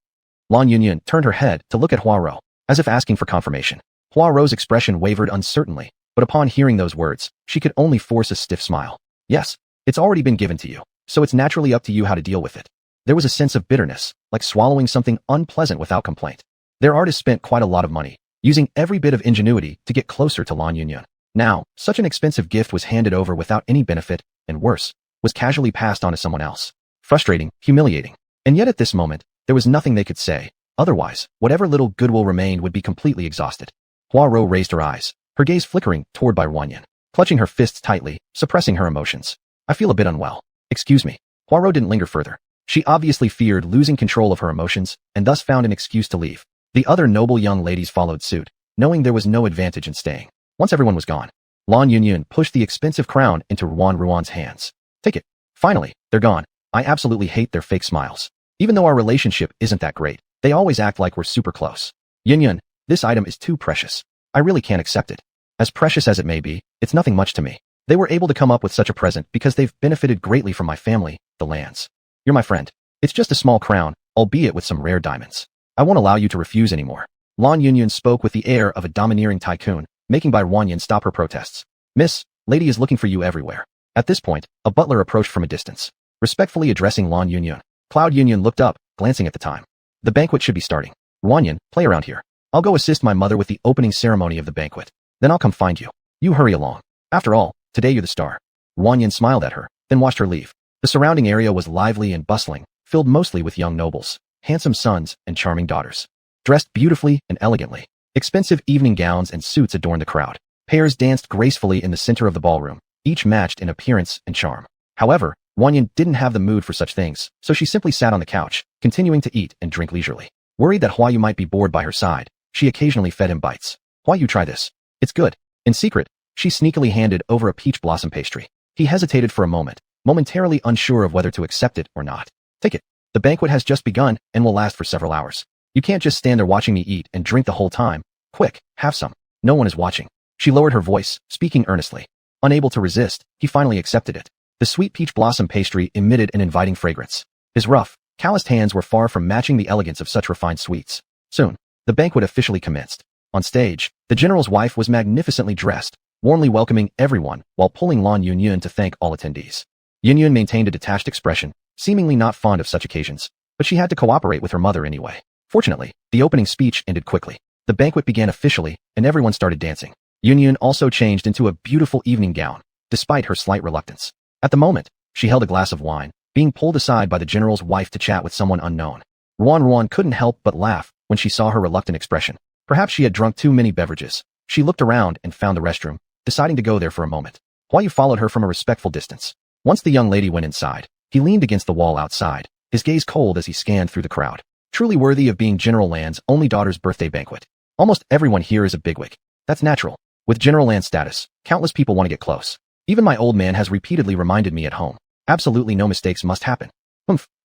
Lan Yunyun turned her head to look at Huaro, as if asking for confirmation. Huaro's expression wavered uncertainly, but upon hearing those words, she could only force a stiff smile. Yes, it's already been given to you, so it's naturally up to you how to deal with it. There was a sense of bitterness, like swallowing something unpleasant without complaint. Their artist spent quite a lot of money, using every bit of ingenuity to get closer to Lan Yunyun. Now, such an expensive gift was handed over without any benefit, and worse, was casually passed on to someone else. Frustrating, humiliating. And yet at this moment, there was nothing they could say. Otherwise, whatever little goodwill remained would be completely exhausted. Huaro raised her eyes, her gaze flickering toward Bai Wanyan, clutching her fists tightly, suppressing her emotions. I feel a bit unwell. Excuse me. Huaro didn't linger further. She obviously feared losing control of her emotions, and thus found an excuse to leave. The other noble young ladies followed suit, knowing there was no advantage in staying. Once everyone was gone, Lan Yunyun pushed the expensive crown into Ruan's hands. Take it. Finally, they're gone. I absolutely hate their fake smiles. Even though our relationship isn't that great, they always act like we're super close. Yunyun, this item is too precious. I really can't accept it. As precious as it may be, it's nothing much to me. They were able to come up with such a present because they've benefited greatly from my family, the Lands. You're my friend. It's just a small crown, albeit with some rare diamonds. I won't allow you to refuse anymore. Lan Yunyun spoke with the air of a domineering tycoon, making by Wanyan stop her protests. Miss, lady is looking for you everywhere. At this point, a butler approached from a distance, respectfully addressing Lan Yunyun. Cloud Yunyun looked up, glancing at the time. The banquet should be starting. Wanyan, play around here. I'll go assist my mother with the opening ceremony of the banquet. Then I'll come find you. You hurry along. After all, today you're the star. Wanyan smiled at her, then watched her leave. The surrounding area was lively and bustling, filled mostly with young nobles, handsome sons, and charming daughters. Dressed beautifully and elegantly, expensive evening gowns and suits adorned the crowd. Pairs danced gracefully in the center of the ballroom, each matched in appearance and charm. However, Wanyan didn't have the mood for such things, so she simply sat on the couch, continuing to eat and drink leisurely. Worried that Huayu might be bored by her side, she occasionally fed him bites. Huayu, try this. It's good. In secret, she sneakily handed over a peach blossom pastry. He hesitated for a moment, momentarily unsure of whether to accept it or not. Take it. The banquet has just begun and will last for several hours. You can't just stand there watching me eat and drink the whole time. Quick, have some. No one is watching. She lowered her voice, speaking earnestly. Unable to resist, he finally accepted it. The sweet peach blossom pastry emitted an inviting fragrance. His rough, calloused hands were far from matching the elegance of such refined sweets. Soon, the banquet officially commenced. On stage, the general's wife was magnificently dressed, warmly welcoming everyone while pulling Lan Yunyun to thank all attendees. Yunyun maintained a detached expression, seemingly not fond of such occasions, but she had to cooperate with her mother anyway. Fortunately, the opening speech ended quickly. The banquet began officially, and everyone started dancing. Yunyun also changed into a beautiful evening gown, despite her slight reluctance. At the moment, she held a glass of wine, being pulled aside by the general's wife to chat with someone unknown. Ruan couldn't help but laugh when she saw her reluctant expression. Perhaps she had drunk too many beverages. She looked around and found the restroom, deciding to go there for a moment. Huayu followed her from a respectful distance. Once the young lady went inside, he leaned against the wall outside, his gaze cold as he scanned through the crowd. Truly worthy of being General Lan's only daughter's birthday banquet. Almost everyone here is a bigwig. That's natural. With General Lan's status, countless people want to get close. Even my old man has repeatedly reminded me at home. Absolutely no mistakes must happen.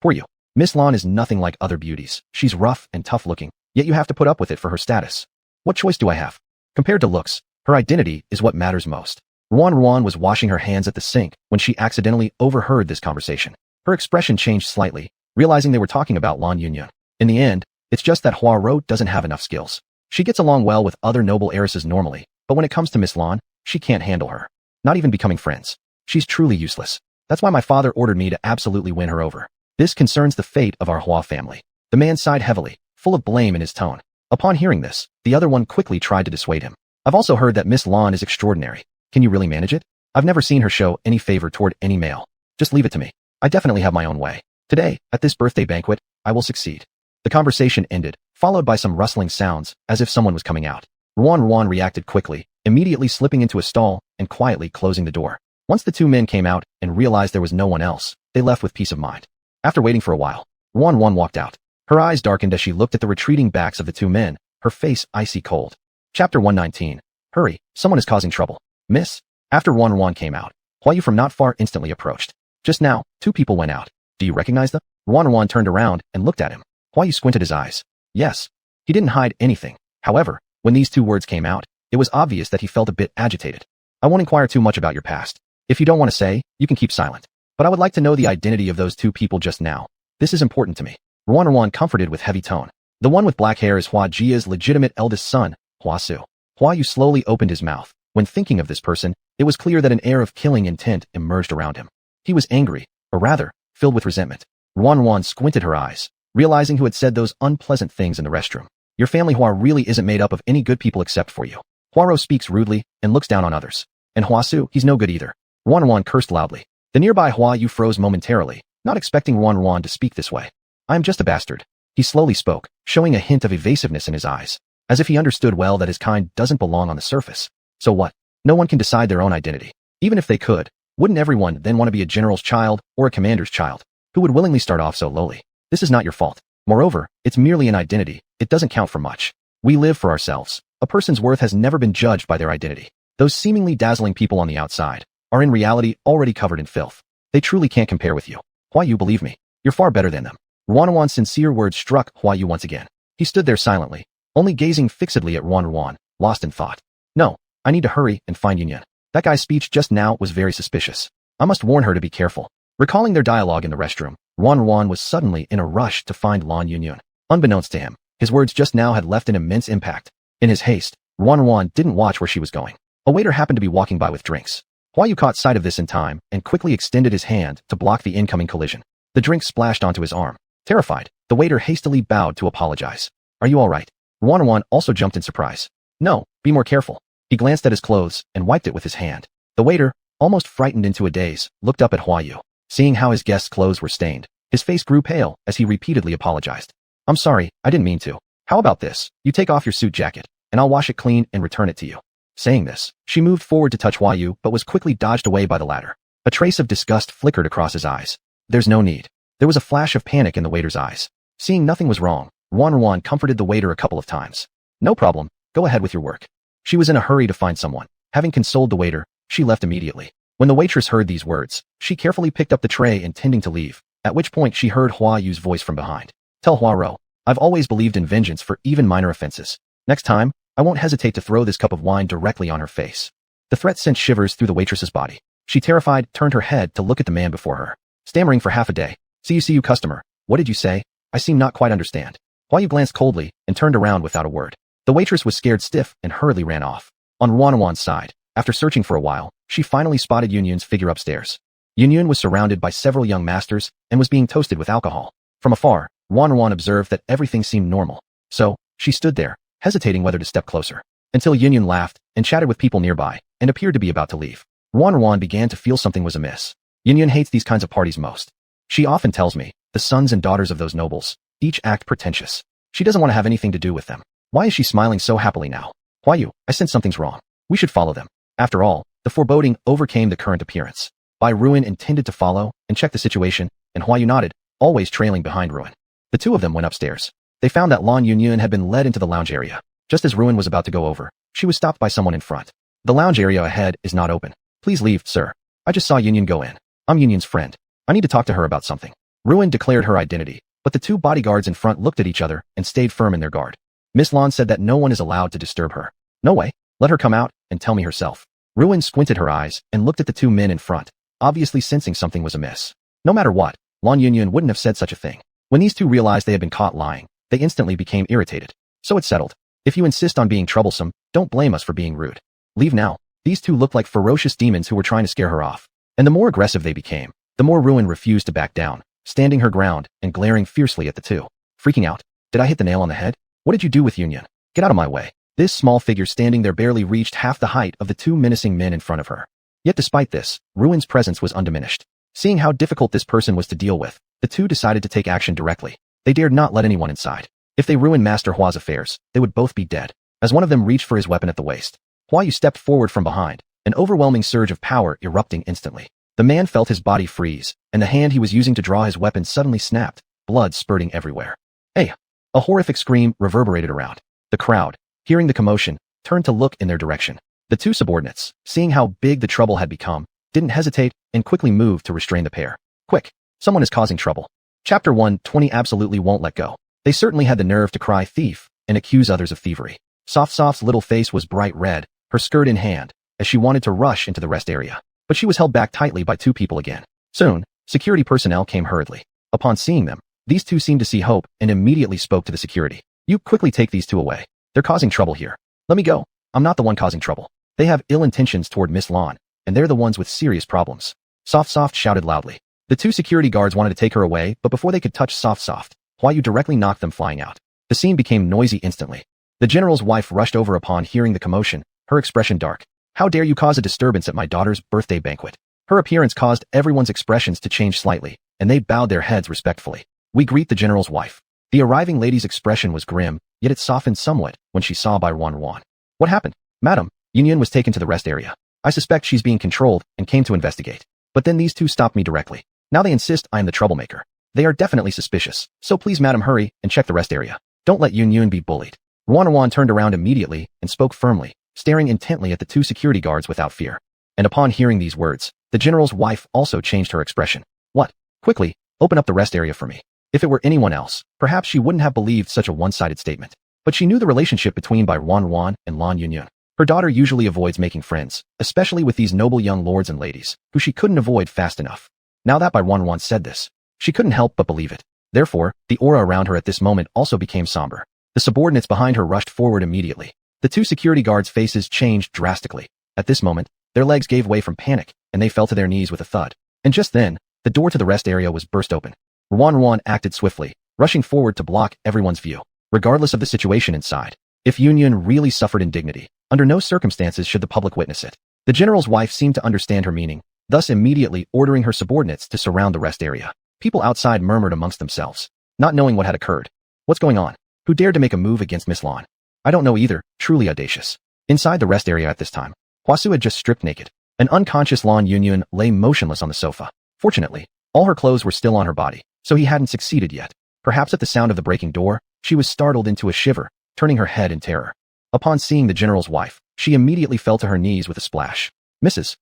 Poor you. Miss Lan is nothing like other beauties. She's rough and tough looking, yet you have to put up with it for her status. What choice do I have? Compared to looks, her identity is what matters most. Ruan was washing her hands at the sink when she accidentally overheard this conversation. Her expression changed slightly, realizing they were talking about Lan Yunyun. In the end, it's just that Huaro doesn't have enough skills. She gets along well with other noble heiresses normally, but when it comes to Miss Lan, she can't handle her. Not even becoming friends. She's truly useless. That's why my father ordered me to absolutely win her over. This concerns the fate of our Hua family. The man sighed heavily, full of blame in his tone. Upon hearing this, the other one quickly tried to dissuade him. I've also heard that Miss Lan is extraordinary. Can you really manage it? I've never seen her show any favor toward any male. Just leave it to me. I definitely have my own way. Today, at this birthday banquet, I will succeed. The conversation ended, followed by some rustling sounds, as if someone was coming out. Ruan reacted quickly, immediately slipping into a stall and quietly closing the door. Once the two men came out and realized there was no one else, they left with peace of mind. After waiting for a while, Ruan walked out. Her eyes darkened as she looked at the retreating backs of the two men, her face icy cold. Chapter 119. Hurry, someone is causing trouble. Miss? After Ruan came out, Huayu from not far instantly approached. Just now, two people went out. Do you recognize them? Ruan turned around and looked at him. Huayu squinted his eyes. Yes. He didn't hide anything. However, when these two words came out, it was obvious that he felt a bit agitated. I won't inquire too much about your past. If you don't want to say, you can keep silent. But I would like to know the identity of those two people just now. This is important to me. Ruan comforted with heavy tone. The one with black hair is Hua Jia's legitimate eldest son, Hua Su. Huayu slowly opened his mouth. When thinking of this person, it was clear that an air of killing intent emerged around him. He was angry, or rather, filled with resentment. Ruan squinted her eyes, realizing who had said those unpleasant things in the restroom. Your family Hua really isn't made up of any good people except for you. Huaro speaks rudely and looks down on others. And Hua Su, he's no good either. Ruan cursed loudly. The nearby Huayu froze momentarily, not expecting Ruan to speak this way. I am just a bastard. He slowly spoke, showing a hint of evasiveness in his eyes, as if he understood well that his kind doesn't belong on the surface. So what? No one can decide their own identity. Even if they could, wouldn't everyone then want to be a general's child or a commander's child? Who would willingly start off so lowly? This is not your fault. Moreover, it's merely an identity. It doesn't count for much. We live for ourselves. A person's worth has never been judged by their identity. Those seemingly dazzling people on the outside are in reality already covered in filth. They truly can't compare with you. Huayu, believe me, you're far better than them. Ruan's sincere words struck Huayu once again. He stood there silently, only gazing fixedly at Ruan, lost in thought. No, I need to hurry and find Yunyun. That guy's speech just now was very suspicious. I must warn her to be careful. Recalling their dialogue in the restroom, Ruan was suddenly in a rush to find Lan Yunyun. Unbeknownst to him, his words just now had left an immense impact. In his haste, Ruan didn't watch where she was going. A waiter happened to be walking by with drinks. Hua Yu caught sight of this in time and quickly extended his hand to block the incoming collision. The drink splashed onto his arm. Terrified, the waiter hastily bowed to apologize. Are you all right? Ruan also jumped in surprise. No, be more careful. He glanced at his clothes and wiped it with his hand. The waiter, almost frightened into a daze, looked up at Hua Yu. Seeing how his guest's clothes were stained, his face grew pale as he repeatedly apologized. I'm sorry, I didn't mean to. How about this? You take off your suit jacket, and I'll wash it clean and return it to you. Saying this, she moved forward to touch Hua Yu but was quickly dodged away by the latter. A trace of disgust flickered across his eyes. There's no need. There was a flash of panic in the waiter's eyes. Seeing nothing was wrong, Ruan comforted the waiter a couple of times. No problem, go ahead with your work. She was in a hurry to find someone. Having consoled the waiter, she left immediately. When the waitress heard these words, she carefully picked up the tray intending to leave, at which point she heard Hua Yu's voice from behind. Tell Hua Ro, I've always believed in vengeance for even minor offenses. Next time, I won't hesitate to throw this cup of wine directly on her face. The threat sent shivers through the waitress's body. She, terrified, turned her head to look at the man before her. Stammering for half a day. See you, customer. What did you say? I seem not quite understand. Hua Yu glanced coldly and turned around without a word. The waitress was scared stiff and hurriedly ran off. On Ruan's side, after searching for a while, she finally spotted Yunyun's figure upstairs. Yunyun was surrounded by several young masters and was being toasted with alcohol. From afar, Ruan observed that everything seemed normal. So, she stood there, hesitating whether to step closer, until Yunyun laughed and chatted with people nearby and appeared to be about to leave. Ruan began to feel something was amiss. Yunyun hates these kinds of parties most. She often tells me, the sons and daughters of those nobles, each act pretentious. She doesn't want to have anything to do with them. Why is she smiling so happily now? Hua Yu, I sense something's wrong. We should follow them. After all, the foreboding overcame the current appearance. Ruan intended to follow and check the situation, and Hua Yu nodded, always trailing behind Ruan. The two of them went upstairs. They found that Lan Yunyun had been led into the lounge area. Just as Ruan was about to go over, she was stopped by someone in front. The lounge area ahead is not open. Please leave, sir. I just saw Yunyun go in. I'm Yunyun's friend. I need to talk to her about something. Ruan declared her identity, but the two bodyguards in front looked at each other and stayed firm in their guard. Miss Lan said that no one is allowed to disturb her. No way. Let her come out and tell me herself. Ruan squinted her eyes and looked at the two men in front, obviously sensing something was amiss. No matter what, Lan Yunyun wouldn't have said such a thing. When these two realized they had been caught lying, they instantly became irritated. So it's settled. If you insist on being troublesome, don't blame us for being rude. Leave now. These two looked like ferocious demons who were trying to scare her off. And the more aggressive they became, the more Ruan refused to back down, standing her ground and glaring fiercely at the two. Freaking out. Did I hit the nail on the head? What did you do with Yunyun? Get out of my way. This small figure standing there barely reached half the height of the two menacing men in front of her. Yet despite this, Ruan's presence was undiminished. Seeing how difficult this person was to deal with, the two decided to take action directly. They dared not let anyone inside. If they ruined Master Hua's affairs, they would both be dead. As one of them reached for his weapon at the waist, Hua Yu stepped forward from behind, an overwhelming surge of power erupting instantly. The man felt his body freeze, and the hand he was using to draw his weapon suddenly snapped, blood spurting everywhere. Hey! A horrific scream reverberated around. The crowd, hearing the commotion, turned to look in their direction. The two subordinates, seeing how big the trouble had become, didn't hesitate and quickly moved to restrain the pair. Quick! Someone is causing trouble. Chapter 120 absolutely won't let go. They certainly had the nerve to cry thief and accuse others of thievery. Soft's little face was bright red, her skirt in hand, as she wanted to rush into the rest area. But she was held back tightly by two people again. Soon, security personnel came hurriedly. Upon seeing them, these two seemed to see hope and immediately spoke to the security. You quickly take these two away. They're causing trouble here. Let me go. I'm not the one causing trouble. They have ill intentions toward Miss Lan, and they're the ones with serious problems. Soft shouted loudly. The two security guards wanted to take her away, but before they could touch Soft, Hua Yu directly knocked them flying out. The scene became noisy instantly. The general's wife rushed over upon hearing the commotion, her expression dark. How dare you cause a disturbance at my daughter's birthday banquet? Her appearance caused everyone's expressions to change slightly, and they bowed their heads respectfully. We greet the general's wife. The arriving lady's expression was grim, yet it softened somewhat when she saw Ruan. What happened? Madam, Yunyun was taken to the rest area. I suspect she's being controlled and came to investigate. But then these two stopped me directly. Now they insist I am the troublemaker. They are definitely suspicious, so please madam hurry and check the rest area. Don't let Yunyun be bullied. Ruan turned around immediately and spoke firmly, staring intently at the two security guards without fear. And upon hearing these words, the general's wife also changed her expression. What? Quickly, open up the rest area for me. If it were anyone else, perhaps she wouldn't have believed such a one-sided statement. But she knew the relationship between Ruan and Lan Yunyun. Her daughter usually avoids making friends, especially with these noble young lords and ladies, who she couldn't avoid fast enough. Now that Ruan said this, she couldn't help but believe it. Therefore, the aura around her at this moment also became somber. The subordinates behind her rushed forward immediately. The two security guards' faces changed drastically. At this moment, their legs gave way from panic, and they fell to their knees with a thud. And just then, the door to the rest area was burst open. Ruan acted swiftly, rushing forward to block everyone's view. Regardless of the situation inside, if Yunyun really suffered indignity, under no circumstances should the public witness it. The general's wife seemed to understand her meaning, thus immediately ordering her subordinates to surround the rest area. People outside murmured amongst themselves, not knowing what had occurred. What's going on? Who dared to make a move against Miss Lan? I don't know either, truly audacious. Inside the rest area at this time, Hwasu had just stripped naked. An unconscious Lan Yunyun lay motionless on the sofa. Fortunately, all her clothes were still on her body, so he hadn't succeeded yet. Perhaps at the sound of the breaking door, she was startled into a shiver, turning her head in terror. Upon seeing the general's wife, she immediately fell to her knees with a splash. Mrs.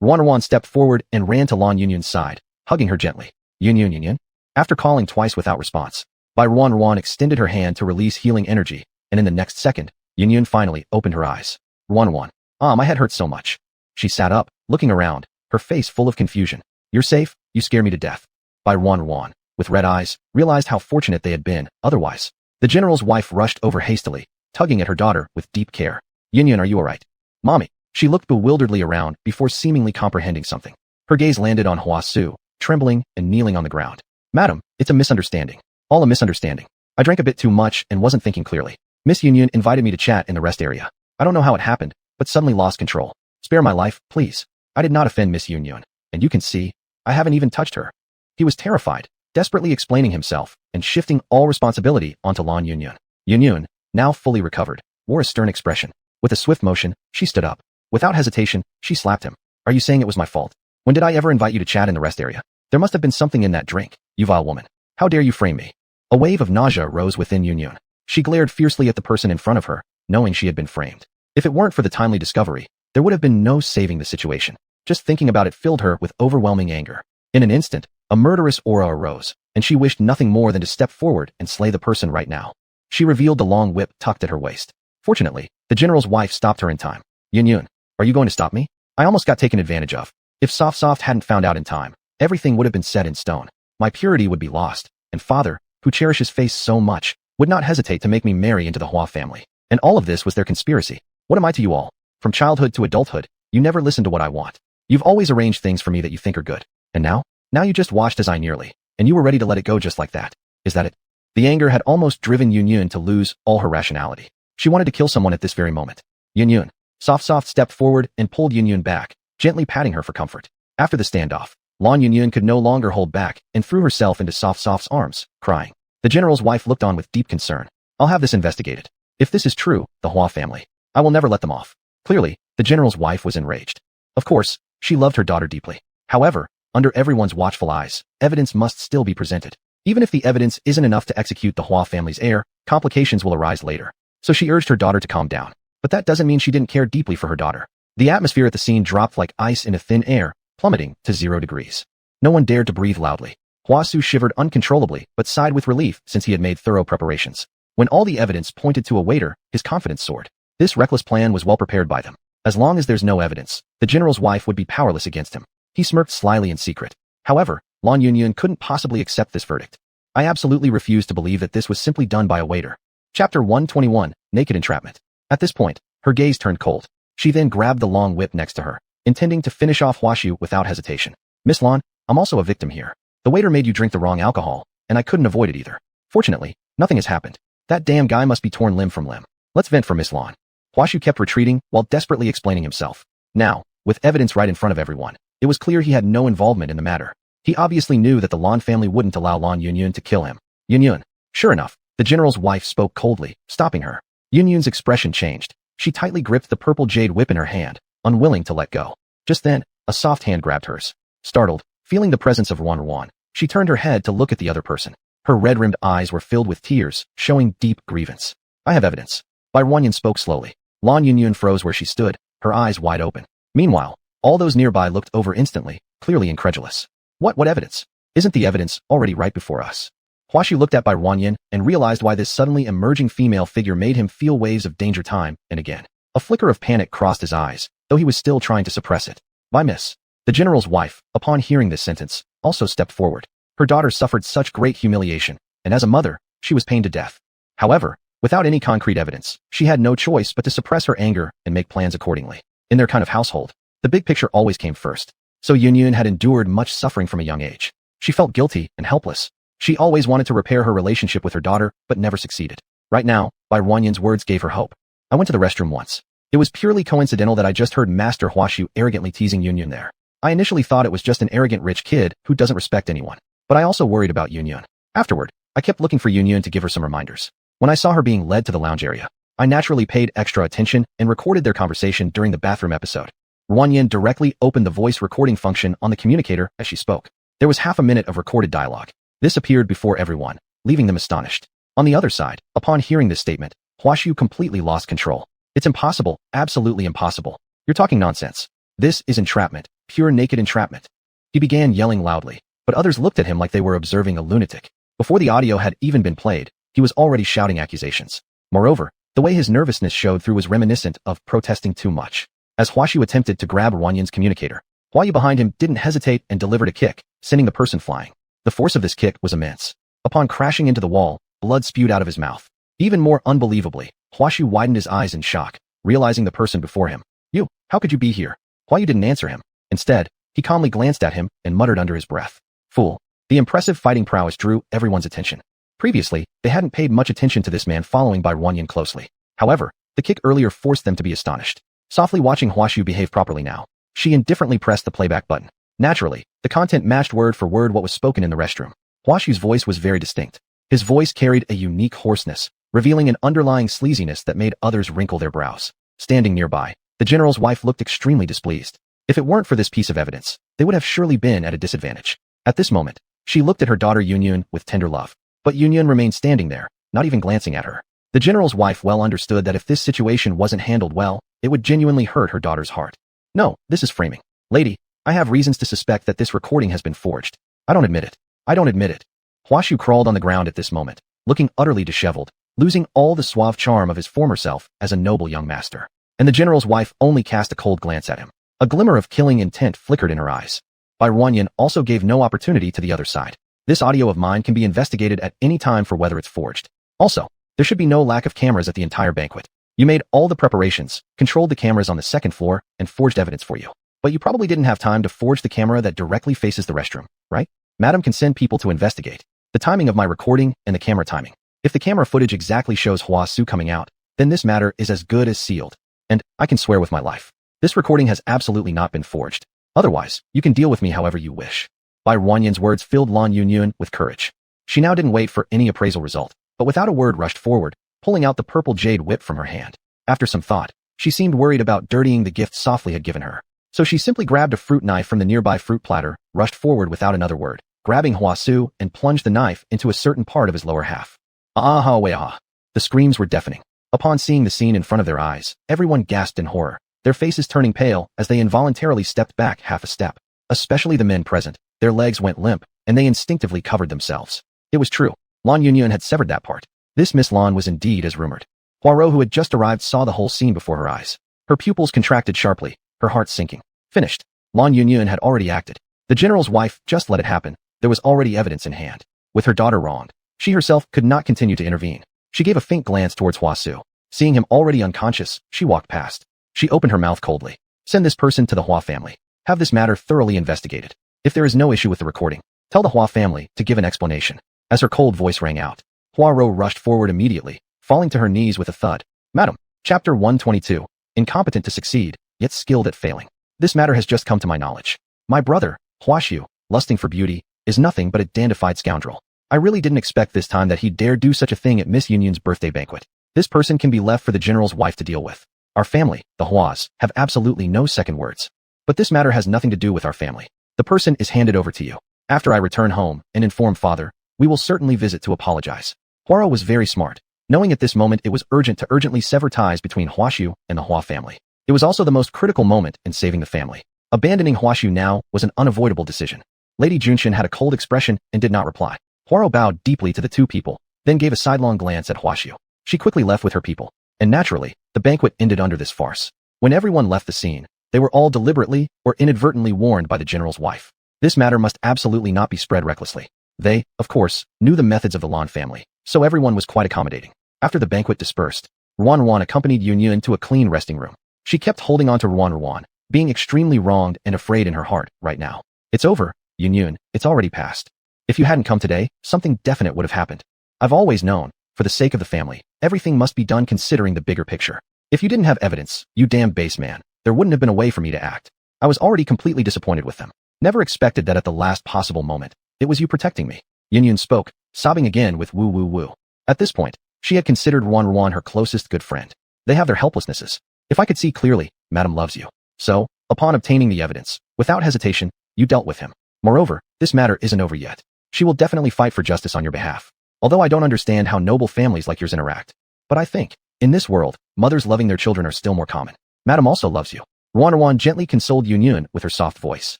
Ruan stepped forward and ran to Lan Yunyun's side, hugging her gently. Yunyun. After calling twice without response, Ruan extended her hand to release healing energy, and in the next second, Yunyun finally opened her eyes. Ruan. My head hurts so much. She sat up, looking around, her face full of confusion. You're safe? You scare me to death. Ruan, with red eyes, realized how fortunate they had been, otherwise. The general's wife rushed over hastily, tugging at her daughter with deep care. Yunyun, are you alright? Mommy. She looked bewilderedly around before seemingly comprehending something. Her gaze landed on Hwasu, trembling and kneeling on the ground. Madam, it's a misunderstanding. All a misunderstanding. I drank a bit too much and wasn't thinking clearly. Miss Yunyun invited me to chat in the rest area. I don't know how it happened, but suddenly lost control. Spare my life, please. I did not offend Miss Yunyun, and you can see, I haven't even touched her. He was terrified, desperately explaining himself and shifting all responsibility onto Lan Yunyun. Yunyun, now fully recovered, wore a stern expression. With a swift motion, she stood up. Without hesitation, she slapped him. Are you saying it was my fault? When did I ever invite you to chat in the rest area? There must have been something in that drink, you vile woman. How dare you frame me? A wave of nausea rose within Yunyun. She glared fiercely at the person in front of her, knowing she had been framed. If it weren't for the timely discovery, there would have been no saving the situation. Just thinking about it filled her with overwhelming anger. In an instant, a murderous aura arose, and she wished nothing more than to step forward and slay the person right now. She revealed the long whip tucked at her waist. Fortunately, the general's wife stopped her in time. Yunyun, are you going to stop me? I almost got taken advantage of. If Soft hadn't found out in time, everything would have been set in stone. My purity would be lost, and father, who cherishes face so much, would not hesitate to make me marry into the Hua family. And all of this was their conspiracy. What am I to you all? From childhood to adulthood, you never listen to what I want. You've always arranged things for me that you think are good. And now? Now you just watched as I nearly, and you were ready to let it go just like that. Is that it? The anger had almost driven Yunyun to lose all her rationality. She wanted to kill someone at this very moment. Yunyun. Soft stepped forward and pulled Yunyun back, gently patting her for comfort. After the standoff, Lan Yunyun could no longer hold back and threw herself into Soft's arms, crying. The general's wife looked on with deep concern. I'll have this investigated. If this is true, the Hua family, I will never let them off. Clearly, the general's wife was enraged. Of course, she loved her daughter deeply. However, under everyone's watchful eyes, evidence must still be presented. Even if the evidence isn't enough to execute the Hua family's heir, complications will arise later. So she urged her daughter to calm down. But that doesn't mean she didn't care deeply for her daughter. The atmosphere at the scene dropped like ice in a thin air, plummeting to 0 degrees. No one dared to breathe loudly. Hwasu shivered uncontrollably, but sighed with relief since he had made thorough preparations. When all the evidence pointed to a waiter, his confidence soared. This reckless plan was well prepared by them. As long as there's no evidence, the general's wife would be powerless against him. He smirked slyly in secret. However, Lan Yunyun couldn't possibly accept this verdict. I absolutely refuse to believe that this was simply done by a waiter. Chapter 121, Naked Entrapment. At this point, her gaze turned cold. She then grabbed the long whip next to her, intending to finish off Hwashu without hesitation. Miss Lan, I'm also a victim here. The waiter made you drink the wrong alcohol, and I couldn't avoid it either. Fortunately, nothing has happened. That damn guy must be torn limb from limb. Let's vent for Miss Lan. Hwashu kept retreating while desperately explaining himself. Now, with evidence right in front of everyone, it was clear he had no involvement in the matter. He obviously knew that the Lan family wouldn't allow Lan Yunyun to kill him. Yunyun. Sure enough, the general's wife spoke coldly, stopping her. Yunyun's expression changed. She tightly gripped the purple jade whip in her hand, unwilling to let go. Just then, a soft hand grabbed hers. Startled, feeling the presence of Ruan, she turned her head to look at the other person. Her red-rimmed eyes were filled with tears, showing deep grievance. I have evidence. Ruan spoke slowly. Lan Yunyun froze where she stood, her eyes wide open. Meanwhile, all those nearby looked over instantly, clearly incredulous. What evidence? Isn't the evidence already right before us? Hwashu looked at Ruan and realized why this suddenly emerging female figure made him feel waves of danger time and again. A flicker of panic crossed his eyes, though he was still trying to suppress it. By Miss. The general's wife, upon hearing this sentence, also stepped forward. Her daughter suffered such great humiliation, and as a mother, she was pained to death. However, Without any concrete evidence, she had no choice but to suppress her anger and make plans accordingly. In their kind of household, the big picture always came first. So Yunyun had endured much suffering from a young age. She felt guilty and helpless. She always wanted to repair her relationship with her daughter, but never succeeded. Right now, Bai Ruanyun's words gave her hope. I went to the restroom once. It was purely coincidental that I just heard Master Huashu arrogantly teasing Yunyun there. I initially thought it was just an arrogant rich kid who doesn't respect anyone. But I also worried about Yunyun. Afterward, I kept looking for Yunyun to give her some reminders. When I saw her being led to the lounge area, I naturally paid extra attention and recorded their conversation during the bathroom episode. Ruanyun directly opened the voice recording function on the communicator as she spoke. There was half a minute of recorded dialogue. This appeared before everyone, leaving them astonished. On the other side, upon hearing this statement, Huashu completely lost control. It's impossible, absolutely impossible. You're talking nonsense. This is entrapment, pure naked entrapment. He began yelling loudly, but others looked at him like they were observing a lunatic. Before the audio had even been played, he was already shouting accusations. Moreover, the way his nervousness showed through was reminiscent of protesting too much. As Huashu attempted to grab Ruanyun's communicator, Huayu behind him didn't hesitate and delivered a kick, sending the person flying. The force of this kick was immense. Upon crashing into the wall, blood spewed out of his mouth. Even more unbelievably, Huashu widened his eyes in shock, realizing the person before him. You, how could you be here? Huayu didn't answer him. Instead, he calmly glanced at him and muttered under his breath. Fool. The impressive fighting prowess drew everyone's attention. Previously, they hadn't paid much attention to this man following Bai Ruanyun closely. However, the kick earlier forced them to be astonished. Softly watching Huashu behave properly now, she indifferently pressed the playback button. Naturally, the content matched word for word what was spoken in the restroom. Huashu's voice was very distinct. His voice carried a unique hoarseness, revealing an underlying sleaziness that made others wrinkle their brows. Standing nearby, the general's wife looked extremely displeased. If it weren't for this piece of evidence, they would have surely been at a disadvantage. At this moment, she looked at her daughter Yunyun with tender love. But Yunyun remained standing there, not even glancing at her. The general's wife well understood that if this situation wasn't handled well, it would genuinely hurt her daughter's heart. No, this is framing. Lady, I have reasons to suspect that this recording has been forged. I don't admit it. I don't admit it. Huashu crawled on the ground at this moment, looking utterly disheveled, losing all the suave charm of his former self as a noble young master. And the general's wife only cast a cold glance at him. A glimmer of killing intent flickered in her eyes. Bai Ruanyun also gave no opportunity to the other side. This audio of mine can be investigated at any time for whether it's forged. Also, there should be no lack of cameras at the entire banquet. You made all the preparations, controlled the cameras on the second floor, and forged evidence for you. But you probably didn't have time to forge the camera that directly faces the restroom, right? Madam can send people to investigate the timing of my recording and the camera timing. If the camera footage exactly shows Hua Su coming out, then this matter is as good as sealed. And I can swear with my life, this recording has absolutely not been forged. Otherwise, you can deal with me however you wish. Bai Ruanyun's words filled Lan Yunyun with courage. She now didn't wait for any appraisal result, but without a word rushed forward, pulling out the purple jade whip from her hand. After some thought, she seemed worried about dirtying the gift Softly had given her. So she simply grabbed a fruit knife from the nearby fruit platter, rushed forward without another word, grabbing Hua Su and plunged the knife into a certain part of his lower half. Ah-ha weha. The screams were deafening. Upon seeing the scene in front of their eyes, everyone gasped in horror, their faces turning pale as they involuntarily stepped back half a step. Especially the men present, their legs went limp, and they instinctively covered themselves. It was true. Lan Yunyun had severed that part. This Miss Lan was indeed as rumored. Poirot, who had just arrived, saw the whole scene before her eyes. Her pupils contracted sharply, her heart sinking. Finished. Lan Yunyun had already acted. The general's wife just let it happen. There was already evidence in hand. With her daughter wronged, she herself could not continue to intervene. She gave a faint glance towards Hua Su. Seeing him already unconscious, she walked past. She opened her mouth coldly. Send this person to the Hua family. Have this matter thoroughly investigated. If there is no issue with the recording, tell the Hua family to give an explanation. As her cold voice rang out, Poirot rushed forward immediately, falling to her knees with a thud. Madam, Chapter 122. Incompetent to succeed, yet skilled at failing. This matter has just come to my knowledge. My brother, Huashu, lusting for beauty, is nothing but a dandified scoundrel. I really didn't expect this time that he'd dare do such a thing at Miss Yunyun's birthday banquet. This person can be left for the general's wife to deal with. Our family, the Huas, have absolutely no second words. But this matter has nothing to do with our family. The person is handed over to you. After I return home and inform father, we will certainly visit to apologize. Poirot was very smart, knowing at this moment it was urgent to urgently sever ties between Huashu and the Hua family. It was also the most critical moment in saving the family. Abandoning Huashu now was an unavoidable decision. Lady Junshin had a cold expression and did not reply. Poirot bowed deeply to the two people, then gave a sidelong glance at Huashu. She quickly left with her people, and naturally, the banquet ended under this farce. When everyone left the scene, they were all deliberately or inadvertently warned by the general's wife. This matter must absolutely not be spread recklessly. They, of course, knew the methods of the Lan family, so everyone was quite accommodating. After the banquet dispersed, Ruan accompanied Yun to a clean resting room. She kept holding on to Ruan, being extremely wronged and afraid in her heart right now. It's over, Yun, it's already passed. If you hadn't come today, something definite would have happened. I've always known, for the sake of the family, everything must be done considering the bigger picture. If you didn't have evidence, you damn base man, there wouldn't have been a way for me to act. I was already completely disappointed with them. Never expected that at the last possible moment, it was you protecting me. Yun spoke, sobbing again with woo woo woo. At this point, she had considered Ruan her closest good friend. They have their helplessnesses. If I could see clearly, Madam loves you. So, upon obtaining the evidence, without hesitation, you dealt with him. Moreover, this matter isn't over yet. She will definitely fight for justice on your behalf. Although I don't understand how noble families like yours interact. But I think, in this world, mothers loving their children are still more common. Madam also loves you. Ruan gently consoled Yun with her soft voice.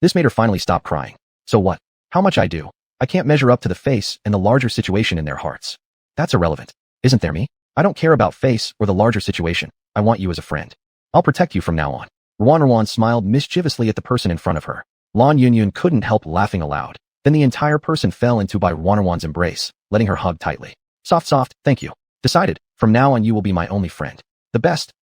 This made her finally stop crying. So what? How much I do? I can't measure up to the face and the larger situation in their hearts. That's irrelevant. Isn't there me? I don't care about face or the larger situation. I want you as a friend. I'll protect you from now on. Ruan smiled mischievously at the person in front of her. Yun couldn't help laughing aloud. Then the entire person fell into by Ruan's embrace, letting her hug tightly. Soft, thank you. Decided, from now on you will be my only friend. The best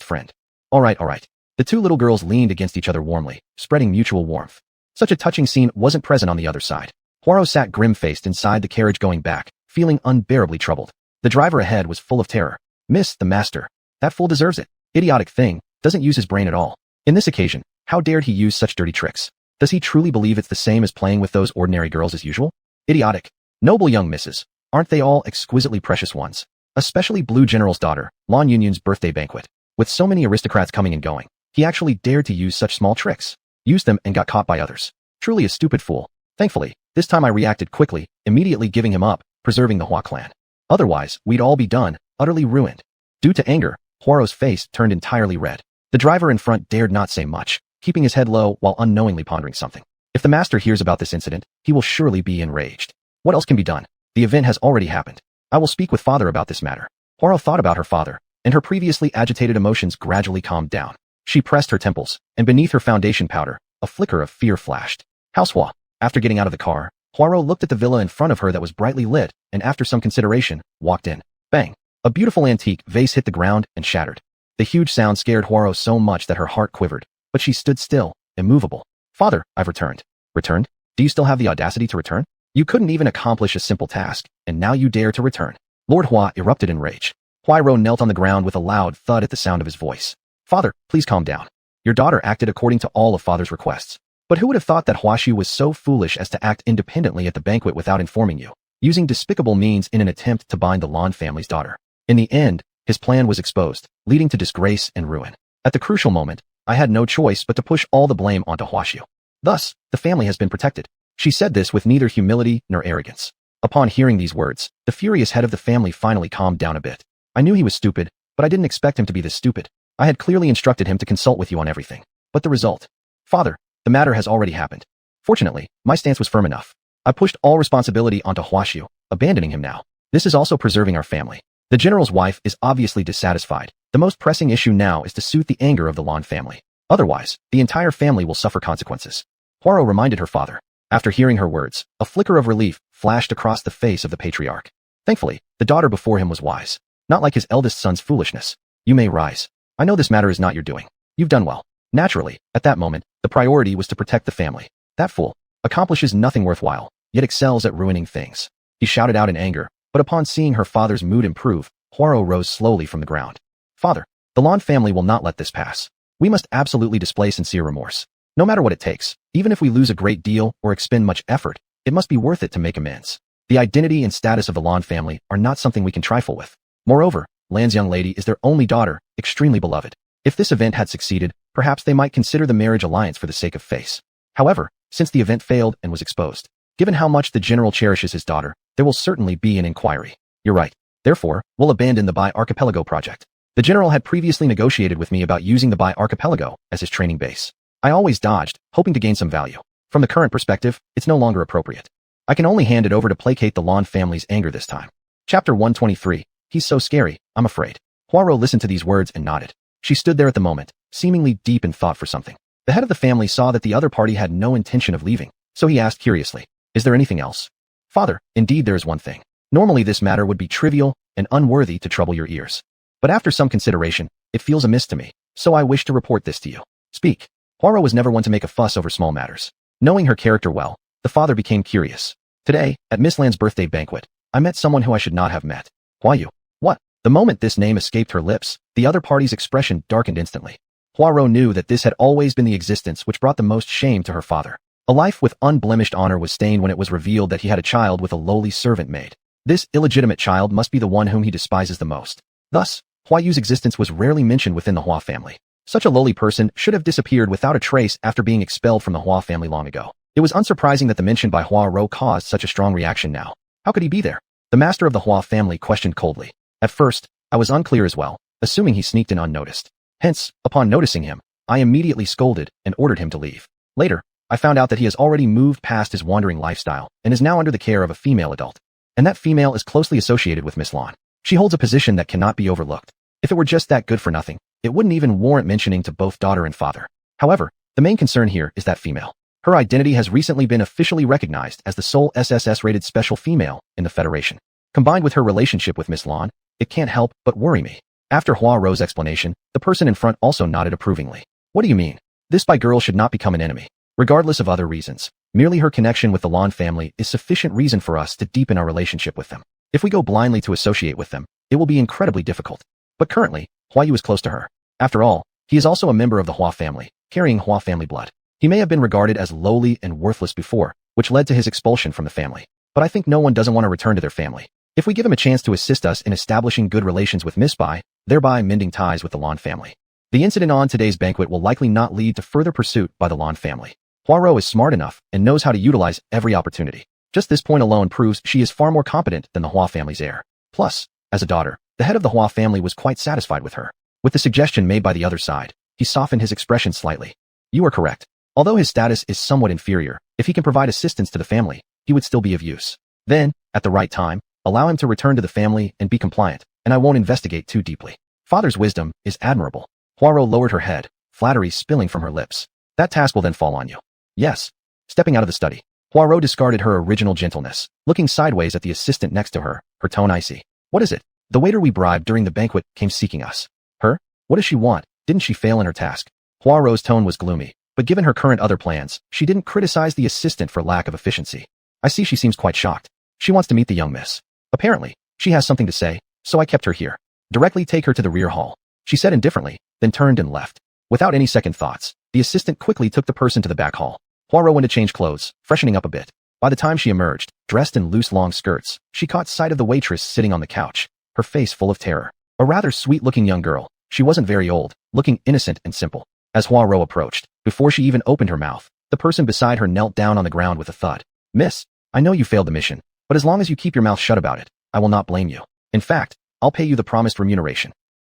friend. All right. The two little girls leaned against each other warmly, spreading mutual warmth. Such a touching scene wasn't present on the other side. Poirot sat grim-faced inside the carriage going back, feeling unbearably troubled. The driver ahead was full of terror. Miss the master. That fool deserves it. Idiotic thing, doesn't use his brain at all. In this occasion, how dared he use such dirty tricks? Does he truly believe it's the same as playing with those ordinary girls as usual? Idiotic. Noble young misses. Aren't they all exquisitely precious ones? Especially Blue General's daughter, Lan Yun's birthday banquet. With so many aristocrats coming and going, he actually dared to use such small tricks. Used them and got caught by others. Truly a stupid fool. Thankfully, this time I reacted quickly, immediately giving him up, preserving the Hua clan. Otherwise, we'd all be done, utterly ruined. Due to anger, Poirot's face turned entirely red. The driver in front dared not say much, keeping his head low while unknowingly pondering something. If the master hears about this incident, he will surely be enraged. What else can be done? The event has already happened. I will speak with father about this matter. Poirot thought about her father, and her previously agitated emotions gradually calmed down. She pressed her temples, and beneath her foundation powder, a flicker of fear flashed. Housewha. After getting out of the car, Poirot looked at the villa in front of her that was brightly lit, and after some consideration, walked in. Bang! A beautiful antique vase hit the ground and shattered. The huge sound scared Poirot so much that her heart quivered, but she stood still, immovable. Father, I've returned. Returned? Do you still have the audacity to return? You couldn't even accomplish a simple task, and now you dare to return. Lord Hua erupted in rage. Poirot knelt on the ground with a loud thud at the sound of his voice. Father, please calm down. Your daughter acted according to all of father's requests. But who would have thought that Huaxu was so foolish as to act independently at the banquet without informing you, using despicable means in an attempt to bind the Lan family's daughter? In the end, his plan was exposed, leading to disgrace and ruin. At the crucial moment, I had no choice but to push all the blame onto Huaxu. Thus, the family has been protected. She said this with neither humility nor arrogance. Upon hearing these words, the furious head of the family finally calmed down a bit. I knew he was stupid, but I didn't expect him to be this stupid. I had clearly instructed him to consult with you on everything. But the result? Father, the matter has already happened. Fortunately, my stance was firm enough. I pushed all responsibility onto Huaxu, abandoning him now. This is also preserving our family. The general's wife is obviously dissatisfied. The most pressing issue now is to soothe the anger of the Lan family. Otherwise, the entire family will suffer consequences. Poirot reminded her father. After hearing her words, a flicker of relief flashed across the face of the patriarch. Thankfully, the daughter before him was wise. Not like his eldest son's foolishness. You may rise. I know this matter is not your doing. You've done well. Naturally, at that moment, the priority was to protect the family. That fool accomplishes nothing worthwhile, yet excels at ruining things. He shouted out in anger, but upon seeing her father's mood improve, Poirot rose slowly from the ground. Father, the Lan family will not let this pass. We must absolutely display sincere remorse. No matter what it takes, even if we lose a great deal or expend much effort, it must be worth it to make amends. The identity and status of the Lan family are not something we can trifle with. Moreover, Lan's young lady is their only daughter, extremely beloved. If this event had succeeded, perhaps they might consider the marriage alliance for the sake of face. However, since the event failed and was exposed, given how much the general cherishes his daughter, there will certainly be an inquiry. You're right. Therefore, we'll abandon the Bai Archipelago project. The general had previously negotiated with me about using the Bai Archipelago as his training base. I always dodged, hoping to gain some value. From the current perspective, it's no longer appropriate. I can only hand it over to placate the Lan family's anger this time. Chapter 123. He's so scary, I'm afraid. Poirot listened to these words and nodded. She stood there at the moment, seemingly deep in thought for something. The head of the family saw that the other party had no intention of leaving, so he asked curiously, is there anything else? Father, indeed there is one thing. Normally this matter would be trivial and unworthy to trouble your ears. But after some consideration, it feels amiss to me, so I wish to report this to you. Speak. Poirot was never one to make a fuss over small matters. Knowing her character well, the father became curious. Today, at Miss Land's birthday banquet, I met someone who I should not have met. Poirot. What? The moment this name escaped her lips, the other party's expression darkened instantly. Poirot knew that this had always been the existence which brought the most shame to her father. A life with unblemished honor was stained when it was revealed that he had a child with a lowly servant maid. This illegitimate child must be the one whom he despises the most. Thus, Poirot's existence was rarely mentioned within the Hua family. Such a lowly person should have disappeared without a trace after being expelled from the Hua family long ago. It was unsurprising that the mention by Poirot caused such a strong reaction now. How could he be there? The master of the Hua family questioned coldly. At first, I was unclear as well, assuming he sneaked in unnoticed. Hence, upon noticing him, I immediately scolded and ordered him to leave. Later, I found out that he has already moved past his wandering lifestyle and is now under the care of a female adult. And that female is closely associated with Miss Lawn. She holds a position that cannot be overlooked. If it were just that good for nothing, it wouldn't even warrant mentioning to both daughter and father. However, the main concern here is that female. Her identity has recently been officially recognized as the sole SSS-rated special female in the Federation. Combined with her relationship with Miss Lawn, it can't help but worry me. After Poirot's explanation, the person in front also nodded approvingly. What do you mean? This spy girl should not become an enemy. Regardless of other reasons, merely her connection with the Lawn family is sufficient reason for us to deepen our relationship with them. If we go blindly to associate with them, it will be incredibly difficult. But currently, Poirot is close to her. After all, he is also a member of the Hua family, carrying Hua family blood. He may have been regarded as lowly and worthless before, which led to his expulsion from the family. But I think no one doesn't want to return to their family. If we give him a chance to assist us in establishing good relations with Miss Spy, thereby mending ties with the Lawn family. The incident on today's banquet will likely not lead to further pursuit by the Lawn family. Poirot is smart enough and knows how to utilize every opportunity. Just this point alone proves she is far more competent than the Hua family's heir. Plus, as a daughter, the head of the Hua family was quite satisfied with her. With the suggestion made by the other side, he softened his expression slightly. You are correct. Although his status is somewhat inferior, if he can provide assistance to the family, he would still be of use. Then, at the right time, allow him to return to the family and be compliant, and I won't investigate too deeply. Father's wisdom is admirable. Poirot lowered her head, flattery spilling from her lips. That task will then fall on you. Yes. Stepping out of the study, Poirot discarded her original gentleness, looking sideways at the assistant next to her, her tone icy. What is it? The waiter we bribed during the banquet came seeking us. Her? What does she want? Didn't she fail in her task? Poirot's tone was gloomy, but given her current other plans, she didn't criticize the assistant for lack of efficiency. I see she seems quite shocked. She wants to meet the young miss. Apparently, she has something to say, so I kept her here. Directly take her to the rear hall, she said indifferently, then turned and left. Without any second thoughts, the assistant quickly took the person to the back hall. Poirot went to change clothes, freshening up a bit. By the time she emerged, dressed in loose long skirts, she caught sight of the waitress sitting on the couch, her face full of terror. A rather sweet-looking young girl. She wasn't very old, looking innocent and simple. As Poirot approached, before she even opened her mouth, the person beside her knelt down on the ground with a thud. Miss, I know you failed the mission, but as long as you keep your mouth shut about it, I will not blame you. In fact, I'll pay you the promised remuneration.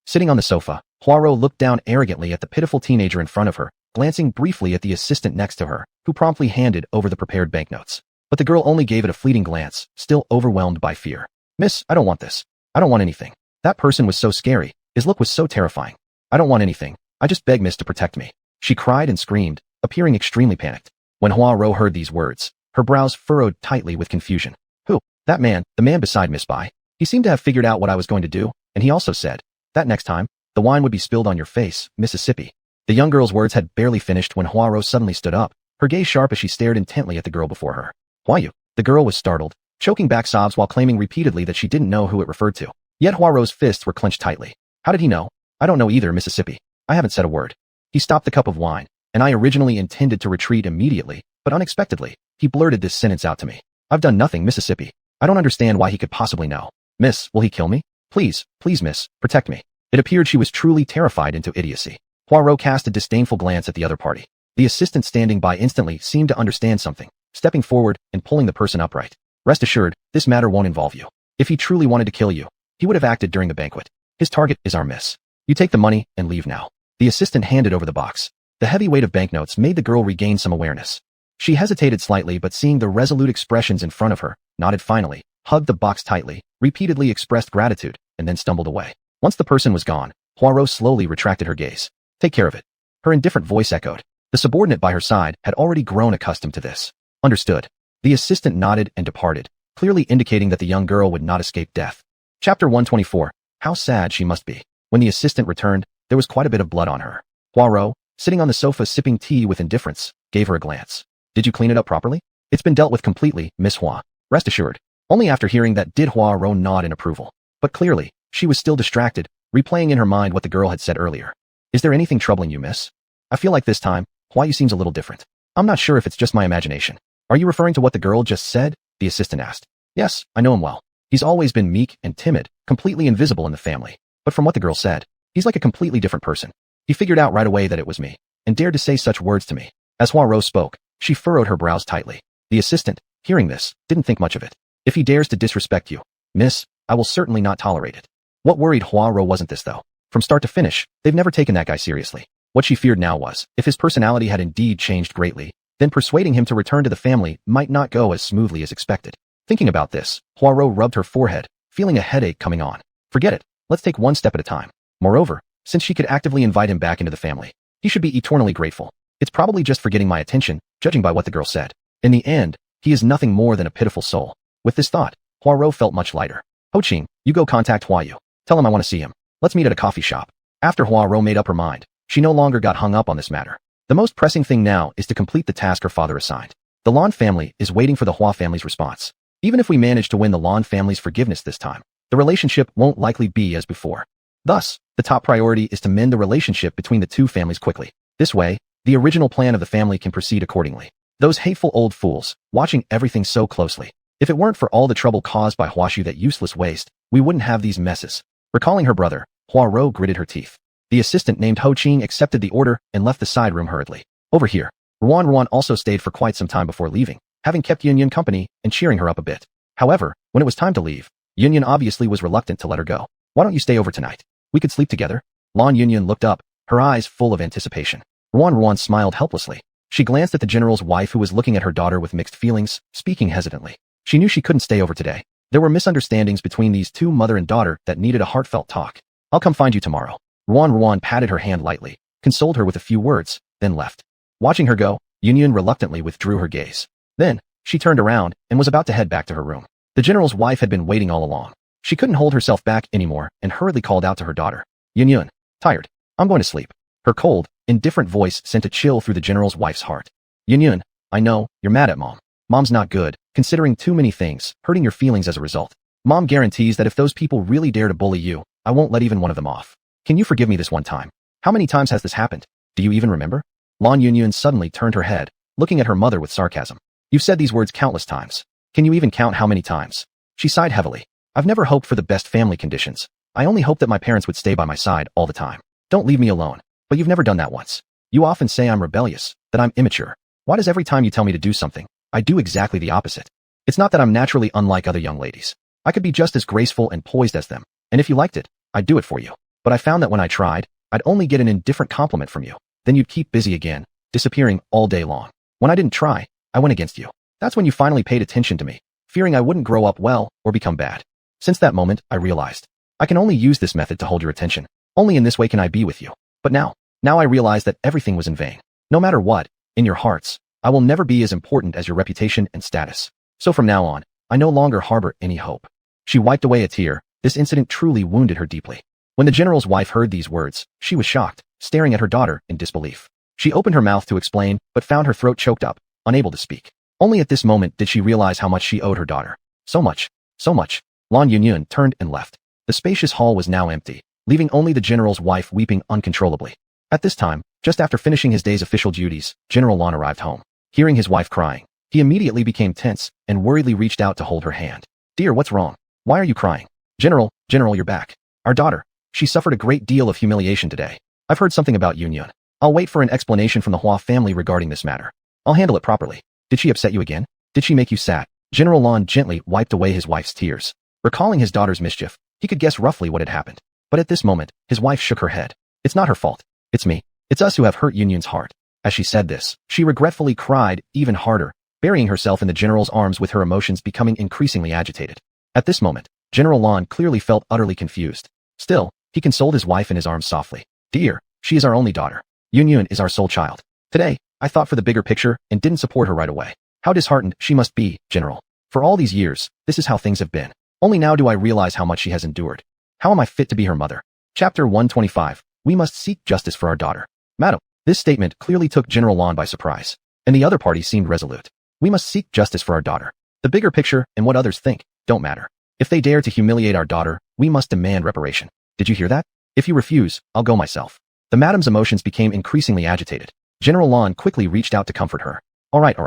Sitting on the sofa, Poirot looked down arrogantly at the pitiful teenager in front of her, glancing briefly at the assistant next to her, who promptly handed over the prepared banknotes. But the girl only gave it a fleeting glance, still overwhelmed by fear. Miss, I don't want this. I don't want anything. That person was so scary. His look was so terrifying. I don't want anything. I just beg Miss to protect me. She cried and screamed, appearing extremely panicked. When Poirot heard these words, her brows furrowed tightly with confusion. Who? That man, the man beside Miss Spy. He seemed to have figured out what I was going to do, and he also said that next time, the wine would be spilled on your face, Mississippi. The young girl's words had barely finished when Poirot suddenly stood up, her gaze sharp as she stared intently at the girl before her. Why you? The girl was startled, choking back sobs while claiming repeatedly that she didn't know who it referred to. Yet Poirot's fists were clenched tightly. How did he know? I don't know either, Mississippi. I haven't said a word. He stopped the cup of wine, and I originally intended to retreat immediately, but unexpectedly, he blurted this sentence out to me. I've done nothing, Mississippi. I don't understand why he could possibly know. Miss, will he kill me? Please, please, miss, protect me. It appeared she was truly terrified into idiocy. Poirot cast a disdainful glance at the other party. The assistant standing by instantly seemed to understand something, stepping forward and pulling the person upright. Rest assured, this matter won't involve you. If he truly wanted to kill you, he would have acted during the banquet. His target is our miss. You take the money and leave now. The assistant handed over the box. The heavy weight of banknotes made the girl regain some awareness. She hesitated slightly, but seeing the resolute expressions in front of her, nodded finally, hugged the box tightly, repeatedly expressed gratitude, and then stumbled away. Once the person was gone, Poirot slowly retracted her gaze. Take care of it. Her indifferent voice echoed. The subordinate by her side had already grown accustomed to this. Understood. The assistant nodded and departed, clearly indicating that the young girl would not escape death. Chapter 124. How sad she must be. When the assistant returned, there was quite a bit of blood on her. Poirot, sitting on the sofa sipping tea with indifference, gave her a glance. Did you clean it up properly? It's been dealt with completely, Miss Hua. Rest assured. Only after hearing that did Poirot nod in approval. But clearly, she was still distracted, replaying in her mind what the girl had said earlier. Is there anything troubling you, miss? I feel like this time, Hua seems a little different. I'm not sure if it's just my imagination. Are you referring to what the girl just said? The assistant asked. Yes, I know him well. He's always been meek and timid, completely invisible in the family. But from what the girl said, he's like a completely different person. He figured out right away that it was me, and dared to say such words to me. As Poirot spoke, she furrowed her brows tightly. The assistant, hearing this, didn't think much of it. If he dares to disrespect you, miss, I will certainly not tolerate it. What worried Poirot wasn't this though. From start to finish, they've never taken that guy seriously. What she feared now was, if his personality had indeed changed greatly, then persuading him to return to the family might not go as smoothly as expected. Thinking about this, Poirot rubbed her forehead, feeling a headache coming on. Forget it. Let's take one step at a time. Moreover, since she could actively invite him back into the family, he should be eternally grateful. It's probably just for getting my attention, judging by what the girl said. In the end, he is nothing more than a pitiful soul. With this thought, Poirot felt much lighter. Ho Ching, you go contact Hua Yu. Tell him I want to see him. Let's meet at a coffee shop. After Poirot made up her mind, she no longer got hung up on this matter. The most pressing thing now is to complete the task her father assigned. The Lan family is waiting for the Hua family's response. Even if we manage to win the Lan family's forgiveness this time, the relationship won't likely be as before. Thus, the top priority is to mend the relationship between the two families quickly. This way, the original plan of the family can proceed accordingly. Those hateful old fools, watching everything so closely. If it weren't for all the trouble caused by Huashu, that useless waste, we wouldn't have these messes. Recalling her brother, Poirot gritted her teeth. The assistant named Ho Ching accepted the order and left the side room hurriedly. Over here, Ruan also stayed for quite some time before leaving, having kept Yun company and cheering her up a bit. However, when it was time to leave, Yun obviously was reluctant to let her go. Why don't you stay over tonight? We could sleep together. Lan Yun looked up, her eyes full of anticipation. Ruan smiled helplessly. She glanced at the general's wife, who was looking at her daughter with mixed feelings, speaking hesitantly. She knew she couldn't stay over today. There were misunderstandings between these two, mother and daughter, that needed a heartfelt talk. I'll come find you tomorrow. Ruan patted her hand lightly, consoled her with a few words, then left. Watching her go, Yun reluctantly withdrew her gaze. Then, she turned around and was about to head back to her room. The general's wife had been waiting all along. She couldn't hold herself back anymore and hurriedly called out to her daughter. Yun, tired. I'm going to sleep. Her cold, indifferent voice sent a chill through the general's wife's heart. Yun, I know, you're mad at Mom. Mom's not good, considering too many things, hurting your feelings as a result. Mom guarantees that if those people really dare to bully you, I won't let even one of them off. Can you forgive me this one time? How many times has this happened? Do you even remember? Lan Yun suddenly turned her head, looking at her mother with sarcasm. You've said these words countless times. Can you even count how many times? She sighed heavily. I've never hoped for the best family conditions. I only hoped that my parents would stay by my side all the time. Don't leave me alone. But you've never done that once. You often say I'm rebellious, that I'm immature. Why does every time you tell me to do something, I do exactly the opposite? It's not that I'm naturally unlike other young ladies. I could be just as graceful and poised as them, and if you liked it, I'd do it for you. But I found that when I tried, I'd only get an indifferent compliment from you. Then you'd keep busy again, disappearing all day long. When I didn't try, I went against you. That's when you finally paid attention to me, fearing I wouldn't grow up well or become bad. Since that moment, I realized I can only use this method to hold your attention. Only in this way can I be with you. But now I realize that everything was in vain. No matter what, in your hearts, I will never be as important as your reputation and status. So from now on, I no longer harbor any hope. She wiped away a tear. This incident truly wounded her deeply. When the general's wife heard these words, she was shocked, staring at her daughter in disbelief. She opened her mouth to explain, but found her throat choked up, unable to speak. Only at this moment did she realize how much she owed her daughter. So much. So much. Lan Yun turned and left. The spacious hall was now empty, leaving only the general's wife weeping uncontrollably. At this time, just after finishing his day's official duties, General Lan arrived home. Hearing his wife crying, he immediately became tense and worriedly reached out to hold her hand. Dear, what's wrong? Why are you crying? General, you're back. Our daughter. She suffered a great deal of humiliation today. I've heard something about Yun. I'll wait for an explanation from the Hua family regarding this matter. I'll handle it properly. Did she upset you again? Did she make you sad? General Lan gently wiped away his wife's tears. Recalling his daughter's mischief, he could guess roughly what had happened. But at this moment, his wife shook her head. It's not her fault. It's me. It's us who have hurt Yun's heart. As she said this, she regretfully cried even harder, burying herself in the general's arms with her emotions becoming increasingly agitated. At this moment, General Lan clearly felt utterly confused. Still, he consoled his wife in his arms softly. Dear, she is our only daughter. Yun is our sole child. Today, I thought for the bigger picture and didn't support her right away. How disheartened she must be, General. For all these years, this is how things have been. Only now do I realize how much she has endured. How am I fit to be her mother? Chapter 125. We must seek justice for our daughter. Madam, this statement clearly took General Lon by surprise, and the other party seemed resolute. We must seek justice for our daughter. The bigger picture and what others think don't matter. If they dare to humiliate our daughter, we must demand reparation. Did you hear that? If you refuse, I'll go myself. The madam's emotions became increasingly agitated. General Lon quickly reached out to comfort her. All right.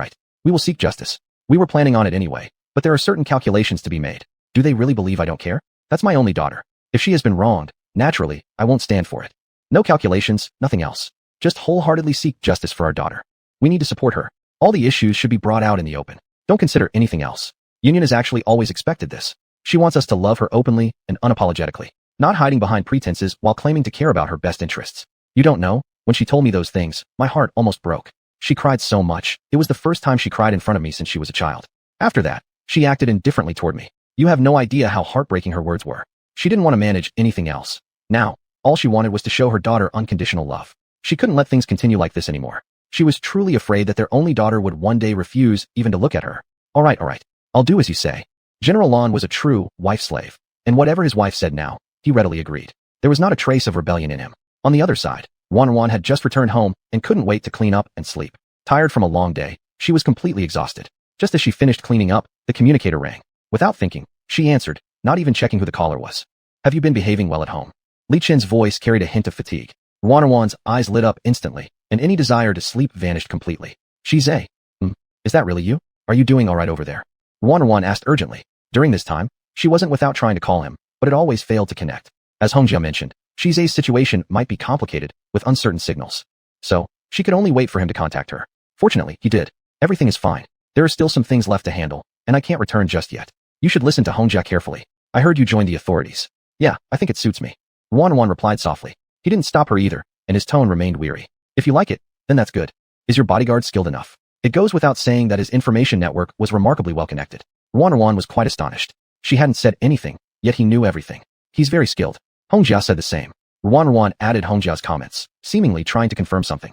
We will seek justice. We were planning on it anyway, but there are certain calculations to be made. Do they really believe I don't care? That's my only daughter. If she has been wronged, naturally, I won't stand for it. No calculations, nothing else. Just wholeheartedly seek justice for our daughter. We need to support her. All the issues should be brought out in the open. Don't consider anything else. Union has actually always expected this. She wants us to love her openly and unapologetically, not hiding behind pretenses while claiming to care about her best interests. You don't know, when she told me those things, my heart almost broke. She cried so much, it was the first time she cried in front of me since she was a child. After that, she acted indifferently toward me. You have no idea how heartbreaking her words were. She didn't want to manage anything else. Now, all she wanted was to show her daughter unconditional love. She couldn't let things continue like this anymore. She was truly afraid that their only daughter would one day refuse even to look at her. All right. I'll do as you say. General Lon was a true wife-slave, and whatever his wife said now, he readily agreed. There was not a trace of rebellion in him. On the other side, Wan had just returned home and couldn't wait to clean up and sleep. Tired from a long day, she was completely exhausted. Just as she finished cleaning up, the communicator rang. Without thinking, she answered, not even checking who the caller was. Have you been behaving well at home? Li Chen's voice carried a hint of fatigue. Wan's eyes lit up instantly, and any desire to sleep vanished completely. Shize. Is that really you? Are you doing all right over there? Wan asked urgently. During this time, she wasn't without trying to call him, but it always failed to connect. As Hongjia mentioned, Shize's situation might be complicated, with uncertain signals. So, she could only wait for him to contact her. Fortunately, he did. Everything is fine. There are still some things left to handle, and I can't return just yet. You should listen to Hongjia carefully. I heard you joined the authorities. Yeah, I think it suits me. Wan replied softly. He didn't stop her either, and his tone remained weary. If you like it, then that's good. Is your bodyguard skilled enough? It goes without saying that his information network was remarkably well connected. Wan was quite astonished. She hadn't said anything, yet he knew everything. He's very skilled. Hongjia said the same. Wan added Hongjia's comments, seemingly trying to confirm something.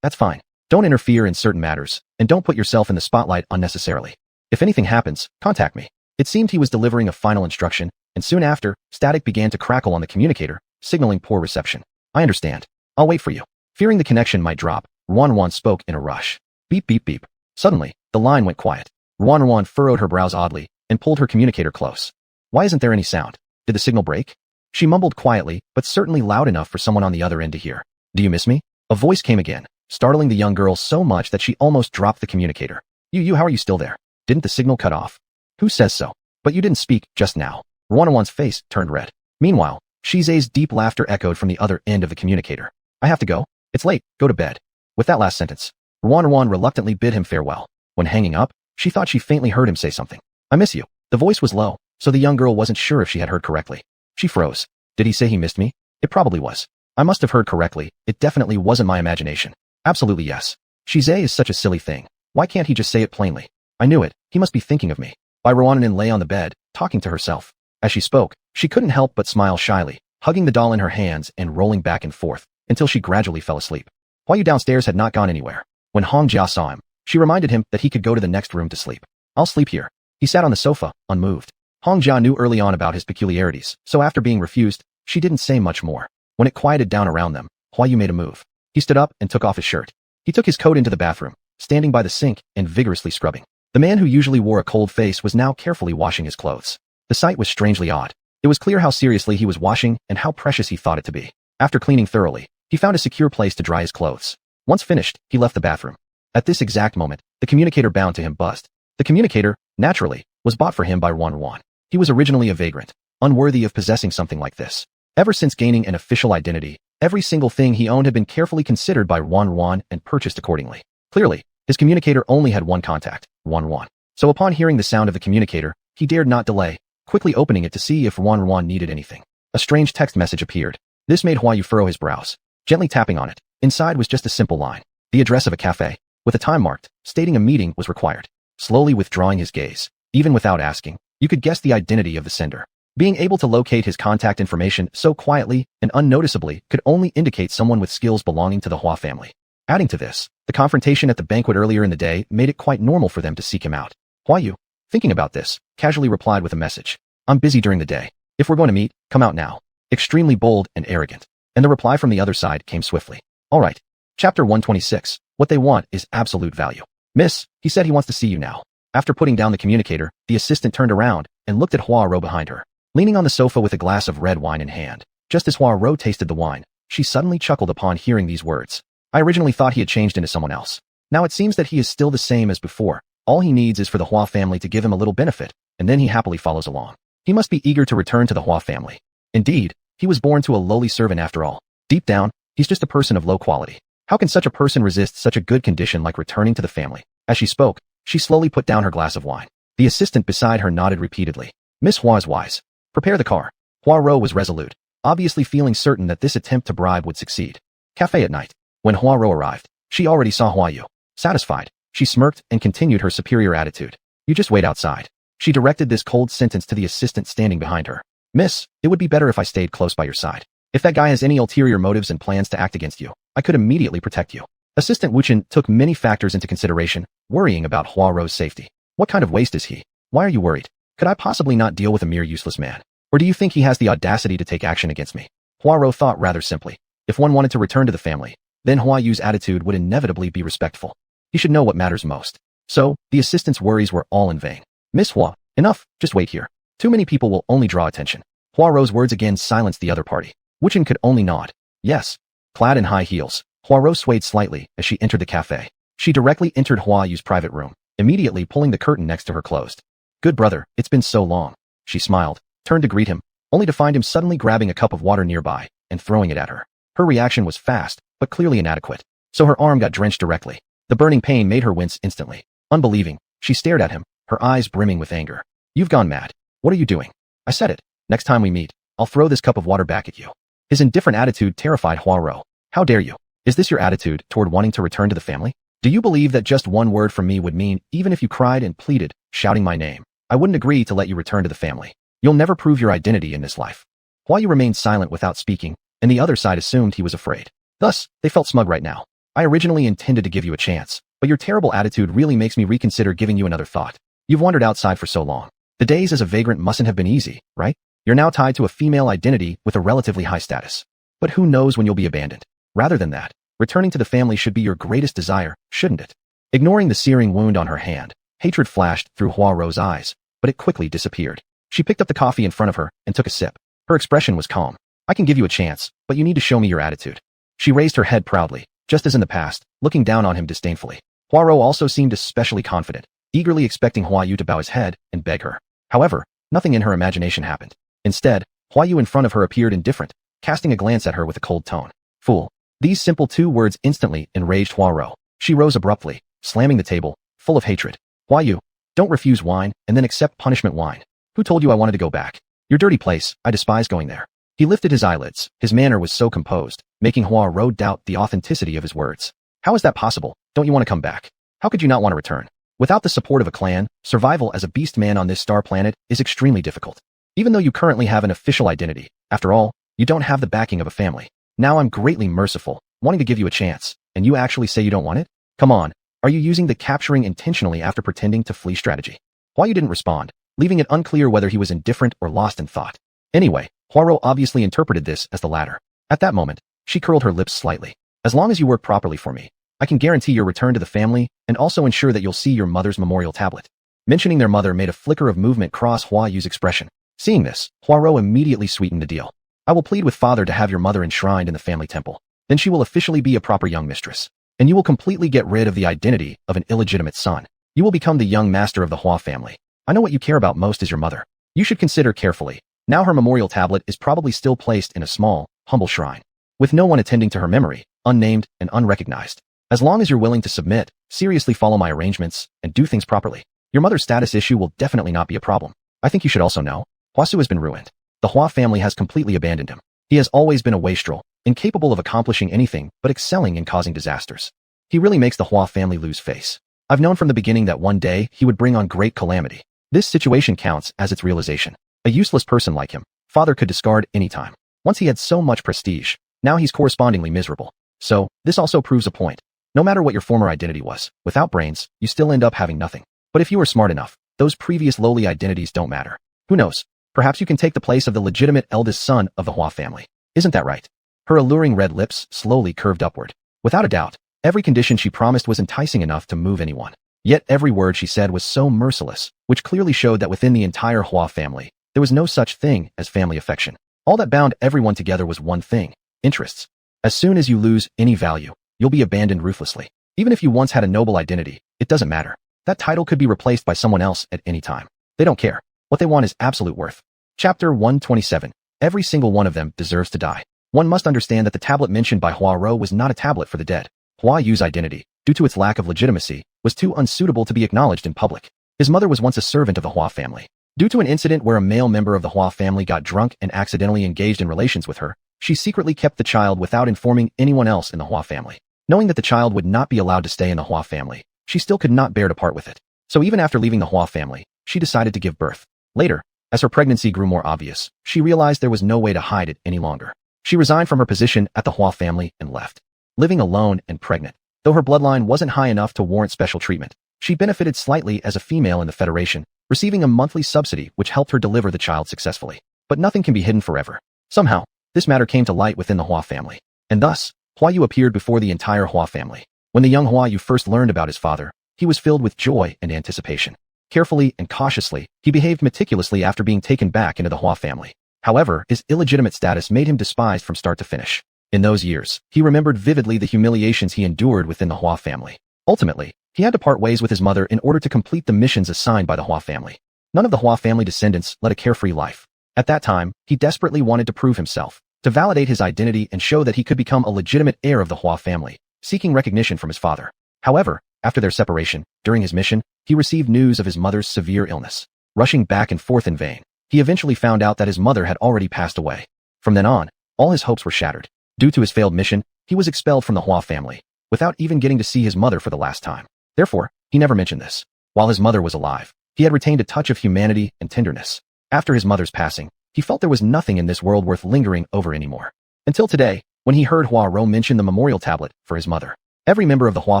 That's fine. Don't interfere in certain matters, and don't put yourself in the spotlight unnecessarily. If anything happens, contact me. It seemed he was delivering a final instruction, and soon after, static began to crackle on the communicator, signaling poor reception. I understand. I'll wait for you. Fearing the connection might drop, Wan spoke in a rush. Beep beep beep. Suddenly, the line went quiet. Wan furrowed her brows oddly, and pulled her communicator close. Why isn't there any sound? Did the signal break? She mumbled quietly, but certainly loud enough for someone on the other end to hear. Do you miss me? A voice came again, startling the young girl so much that she almost dropped the communicator. How are you still there? Didn't the signal cut off? Who says so? But you didn't speak just now. Wan's face turned red. Meanwhile, Shize's deep laughter echoed from the other end of the communicator. I have to go. It's late. Go to bed. With that last sentence, Wan reluctantly bid him farewell. When hanging up, she thought she faintly heard him say something. I miss you. The voice was low, so the young girl wasn't sure if she had heard correctly. She froze. Did he say he missed me? It probably was. I must have heard correctly. It definitely wasn't my imagination. Absolutely yes. Shize is such a silly thing. Why can't he just say it plainly? I knew it. He must be thinking of me. Roanin lay on the bed, talking to herself. As she spoke, she couldn't help but smile shyly, hugging the doll in her hands and rolling back and forth, until she gradually fell asleep. Huayu downstairs had not gone anywhere. When Hongjia saw him, she reminded him that he could go to the next room to sleep. I'll sleep here. He sat on the sofa, unmoved. Hongjia knew early on about his peculiarities, so after being refused, she didn't say much more. When it quieted down around them, Huayu made a move. He stood up and took off his shirt. He took his coat into the bathroom, standing by the sink and vigorously scrubbing. The man who usually wore a cold face was now carefully washing his clothes. The sight was strangely odd. It was clear how seriously he was washing and how precious he thought it to be. After cleaning thoroughly, he found a secure place to dry his clothes. Once finished, he left the bathroom. At this exact moment, the communicator bound to him buzzed. The communicator, naturally, was bought for him by Wan. He was originally a vagrant, unworthy of possessing something like this. Ever since gaining an official identity, every single thing he owned had been carefully considered by Wan and purchased accordingly. Clearly, his communicator only had one contact, Wan. So upon hearing the sound of the communicator, he dared not delay, quickly opening it to see if Wan needed anything. A strange text message appeared. This made Huayu furrow his brows, gently tapping on it. Inside was just a simple line. The address of a cafe, with a time marked, stating a meeting was required. Slowly withdrawing his gaze, even without asking, you could guess the identity of the sender. Being able to locate his contact information so quietly and unnoticeably could only indicate someone with skills belonging to the Hua family. Adding to this, the confrontation at the banquet earlier in the day made it quite normal for them to seek him out. Huayu, Thinking about this, casually replied with a message. I'm busy during the day. If we're going to meet, come out now. Extremely bold and arrogant. And the reply from the other side came swiftly. All right. Chapter 126. What they want is absolute value. Miss, he said he wants to see you now. After putting down the communicator, the assistant turned around and looked at Poirot behind her, leaning on the sofa with a glass of red wine in hand. Just as Poirot tasted the wine, she suddenly chuckled upon hearing these words. I originally thought he had changed into someone else. Now it seems that he is still the same as before. All he needs is for the Hua family to give him a little benefit, and then he happily follows along. He must be eager to return to the Hua family. Indeed, he was born to a lowly servant after all. Deep down, he's just a person of low quality. How can such a person resist such a good condition like returning to the family? As she spoke, she slowly put down her glass of wine. The assistant beside her nodded repeatedly. Miss Hua is wise. Prepare the car. Poirot was resolute, obviously feeling certain that this attempt to bribe would succeed. Cafe at night. When Poirot arrived, she already saw Huayu. Satisfied, she smirked and continued her superior attitude. You just wait outside. She directed this cold sentence to the assistant standing behind her. Miss, it would be better if I stayed close by your side. If that guy has any ulterior motives and plans to act against you, I could immediately protect you. Assistant Wuchen took many factors into consideration, worrying about Poirot's safety. What kind of waste is he? Why are you worried? Could I possibly not deal with a mere useless man? Or do you think he has the audacity to take action against me? Poirot thought rather simply. If one wanted to return to the family, then Huayu's attitude would inevitably be respectful. He should know what matters most. So, the assistant's worries were all in vain. Miss Hua, enough, just wait here. Too many people will only draw attention. Poirot's words again silenced the other party. Wuchen could only nod. Yes. Clad in high heels, Poirot swayed slightly as she entered the cafe. She directly entered Huayu's private room, immediately pulling the curtain next to her closed. Good brother, it's been so long. She smiled, turned to greet him, only to find him suddenly grabbing a cup of water nearby and throwing it at her. Her reaction was fast, but clearly inadequate, so her arm got drenched directly. The burning pain made her wince instantly. Unbelieving, she stared at him, her eyes brimming with anger. You've gone mad. What are you doing? I said it. Next time we meet, I'll throw this cup of water back at you. His indifferent attitude terrified Poirot. How dare you? Is this your attitude toward wanting to return to the family? Do you believe that just one word from me would mean, even if you cried and pleaded, shouting my name, I wouldn't agree to let you return to the family? You'll never prove your identity in this life. Huayu remained silent without speaking, and the other side assumed he was afraid. Thus, they felt smug right now. I originally intended to give you a chance, but your terrible attitude really makes me reconsider giving you another thought. You've wandered outside for so long. The days as a vagrant mustn't have been easy, right? You're now tied to a female identity with a relatively high status. But who knows when you'll be abandoned? Rather than that, returning to the family should be your greatest desire, shouldn't it? Ignoring the searing wound on her hand, hatred flashed through Poirot's eyes, but it quickly disappeared. She picked up the coffee in front of her and took a sip. Her expression was calm. I can give you a chance, but you need to show me your attitude. She raised her head proudly, just as in the past, looking down on him disdainfully. Poirot also seemed especially confident, eagerly expecting Huayu to bow his head and beg her. However, nothing in her imagination happened. Instead, Huayu in front of her appeared indifferent, casting a glance at her with a cold tone. Fool. These simple two words instantly enraged Poirot. She rose abruptly, slamming the table, full of hatred. Huayu, don't refuse wine and then accept punishment wine. Who told you I wanted to go back? Your dirty place, I despise going there. He lifted his eyelids. His manner was so composed, making Poirot doubt the authenticity of his words. How is that possible? Don't you want to come back? How could you not want to return? Without the support of a clan, survival as a beast man on this star planet is extremely difficult. Even though you currently have an official identity, after all, you don't have the backing of a family. Now I'm greatly merciful, wanting to give you a chance, and you actually say you don't want it? Come on, are you using the capturing intentionally after pretending to flee strategy? Huayu didn't respond, leaving it unclear whether he was indifferent or lost in thought. Anyway, Poirot obviously interpreted this as the latter. At that moment, she curled her lips slightly. As long as you work properly for me, I can guarantee your return to the family and also ensure that you'll see your mother's memorial tablet. Mentioning their mother made a flicker of movement cross Huayu's expression. Seeing this, Poirot immediately sweetened the deal. I will plead with father to have your mother enshrined in the family temple. Then she will officially be a proper young mistress. And you will completely get rid of the identity of an illegitimate son. You will become the young master of the Hua family. I know what you care about most is your mother. You should consider carefully. Now her memorial tablet is probably still placed in a small, humble shrine, with no one attending to her memory, unnamed and unrecognized. As long as you're willing to submit, seriously follow my arrangements, and do things properly, your mother's status issue will definitely not be a problem. I think you should also know, Huasu has been ruined. The Hua family has completely abandoned him. He has always been a wastrel, incapable of accomplishing anything but excelling in causing disasters. He really makes the Hua family lose face. I've known from the beginning that one day he would bring on great calamity. This situation counts as its realization. A useless person like him, father could discard any time. Once he had so much prestige, now he's correspondingly miserable. So, this also proves a point. No matter what your former identity was, without brains, you still end up having nothing. But if you are smart enough, those previous lowly identities don't matter. Who knows? Perhaps you can take the place of the legitimate eldest son of the Hua family. Isn't that right? Her alluring red lips slowly curved upward. Without a doubt, every condition she promised was enticing enough to move anyone. Yet every word she said was so merciless, which clearly showed that within the entire Hua family, there was no such thing as family affection. All that bound everyone together was one thing: interests. As soon as you lose any value, you'll be abandoned ruthlessly. Even if you once had a noble identity, it doesn't matter. That title could be replaced by someone else at any time. They don't care. What they want is absolute worth. Chapter 127. Every single one of them deserves to die. One must understand that the tablet mentioned by Hua Rou was not a tablet for the dead. Hua Yu's identity, due to its lack of legitimacy, was too unsuitable to be acknowledged in public. His mother was once a servant of the Hua family. Due to an incident where a male member of the Hua family got drunk and accidentally engaged in relations with her, she secretly kept the child without informing anyone else in the Hua family. Knowing that the child would not be allowed to stay in the Hua family, she still could not bear to part with it. So even after leaving the Hua family, she decided to give birth. Later, as her pregnancy grew more obvious, she realized there was no way to hide it any longer. She resigned from her position at the Hua family and left. Living alone and pregnant, though her bloodline wasn't high enough to warrant special treatment, she benefited slightly as a female in the Federation, receiving a monthly subsidy which helped her deliver the child successfully. But nothing can be hidden forever. Somehow, this matter came to light within the Hua family, and thus, Hua Yu appeared before the entire Hua family. When the young Hua Yu first learned about his father, he was filled with joy and anticipation. Carefully and cautiously, he behaved meticulously after being taken back into the Hua family. However, his illegitimate status made him despised from start to finish. In those years, he remembered vividly the humiliations he endured within the Hua family. Ultimately, he had to part ways with his mother in order to complete the missions assigned by the Hua family. None of the Hua family descendants led a carefree life. At that time, he desperately wanted to prove himself, to validate his identity and show that he could become a legitimate heir of the Hua family, seeking recognition from his father. However, after their separation, during his mission, he received news of his mother's severe illness. Rushing back and forth in vain, he eventually found out that his mother had already passed away. From then on, all his hopes were shattered. Due to his failed mission, he was expelled from the Hua family, without even getting to see his mother for the last time. Therefore, he never mentioned this. While his mother was alive, he had retained a touch of humanity and tenderness. After his mother's passing, he felt there was nothing in this world worth lingering over anymore. Until today, when he heard Hua Rou mention the memorial tablet for his mother. Every member of the Hua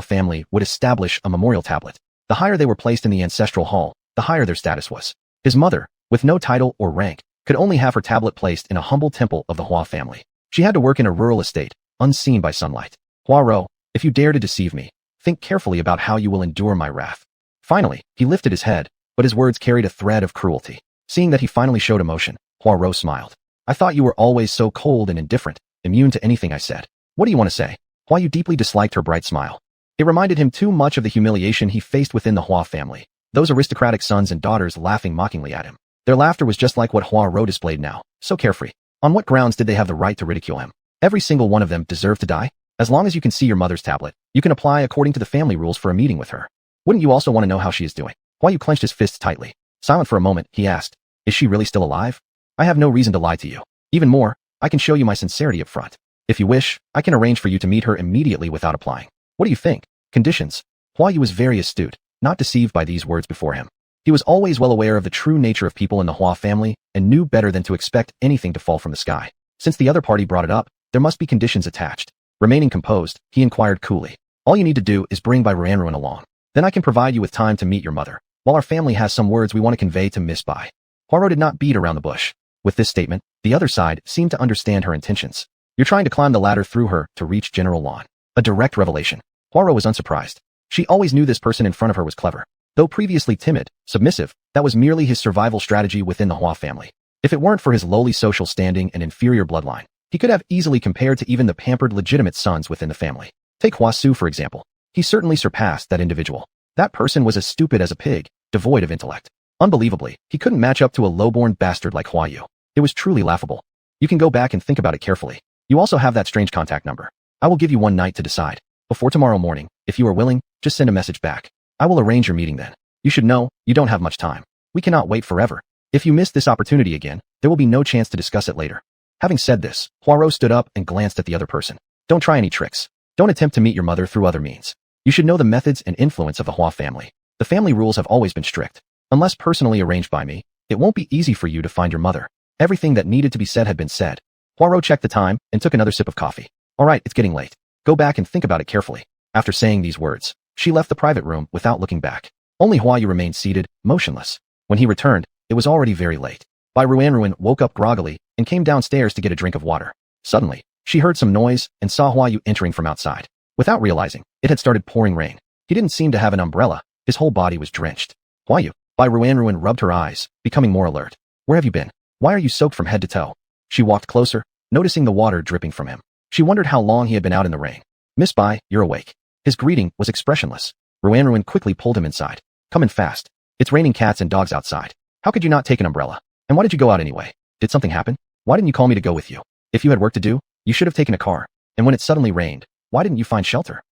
family would establish a memorial tablet. The higher they were placed in the ancestral hall, the higher their status was. His mother, with no title or rank, could only have her tablet placed in a humble temple of the Hua family. She had to work in a rural estate, unseen by sunlight. Hua Rou, if you dare to deceive me, think carefully about how you will endure my wrath. Finally, he lifted his head, but his words carried a thread of cruelty. Seeing that he finally showed emotion, Hua Rou smiled. I thought you were always so cold and indifferent, immune to anything I said. What do you want to say? Hua Yu deeply disliked her bright smile. It reminded him too much of the humiliation he faced within the Hua family, those aristocratic sons and daughters laughing mockingly at him. Their laughter was just like what Hua Rou displayed now, so carefree. On what grounds did they have the right to ridicule him? Every single one of them deserved to die? As long as you can see your mother's tablet, you can apply according to the family rules for a meeting with her. Wouldn't you also want to know how she is doing? Hua Yu clenched his fists tightly. Silent for a moment, he asked, is she really still alive? I have no reason to lie to you. Even more, I can show you my sincerity up front. If you wish, I can arrange for you to meet her immediately without applying. What do you think? Conditions. Hua Yu was very astute, not deceived by these words before him. He was always well aware of the true nature of people in the Hua family and knew better than to expect anything to fall from the sky. Since the other party brought it up, there must be conditions attached. Remaining composed, he inquired coolly. All you need to do is bring Bai Ruanruan along. Then I can provide you with time to meet your mother, while our family has some words we want to convey to Miss Bai. Hua Rou did not beat around the bush. With this statement, the other side seemed to understand her intentions. You're trying to climb the ladder through her to reach General Lan. A direct revelation. Hua Rou was unsurprised. She always knew this person in front of her was clever. Though previously timid, submissive, that was merely his survival strategy within the Hua family. If it weren't for his lowly social standing and inferior bloodline, he could have easily compared to even the pampered legitimate sons within the family. Take Hua Su for example. He certainly surpassed that individual. That person was as stupid as a pig, devoid of intellect. Unbelievably, he couldn't match up to a low-born bastard like Hua Yu. It was truly laughable. You can go back and think about it carefully. You also have that strange contact number. I will give you one night to decide. Before tomorrow morning, if you are willing, just send a message back. I will arrange your meeting then. You should know, you don't have much time. We cannot wait forever. If you miss this opportunity again, there will be no chance to discuss it later. Having said this, Hua Rou stood up and glanced at the other person. Don't try any tricks. Don't attempt to meet your mother through other means. You should know the methods and influence of the Hua family. The family rules have always been strict. Unless personally arranged by me, it won't be easy for you to find your mother. Everything that needed to be said had been said. Hua Rou checked the time and took another sip of coffee. All right, it's getting late. Go back and think about it carefully. After saying these words, she left the private room without looking back. Only Hua Yu remained seated, motionless. When he returned, it was already very late. Bai Ruan woke up groggily and came downstairs to get a drink of water. Suddenly, she heard some noise and saw Hua Yu entering from outside. Without realizing, it had started pouring rain. He didn't seem to have an umbrella. His whole body was drenched. Hua Yu. Bai Ruan rubbed her eyes, becoming more alert. Where have you been? Why are you soaked from head to toe? She walked closer, noticing the water dripping from him. She wondered how long he had been out in the rain. Miss Bai, you're awake. His greeting was expressionless. Ruan quickly pulled him inside. Come in fast. It's raining cats and dogs outside. How could you not take an umbrella? And why did you go out anyway? Did something happen? Why didn't you call me to go with you? If you had work to do, you should have taken a car. And when it suddenly rained, why didn't you find shelter?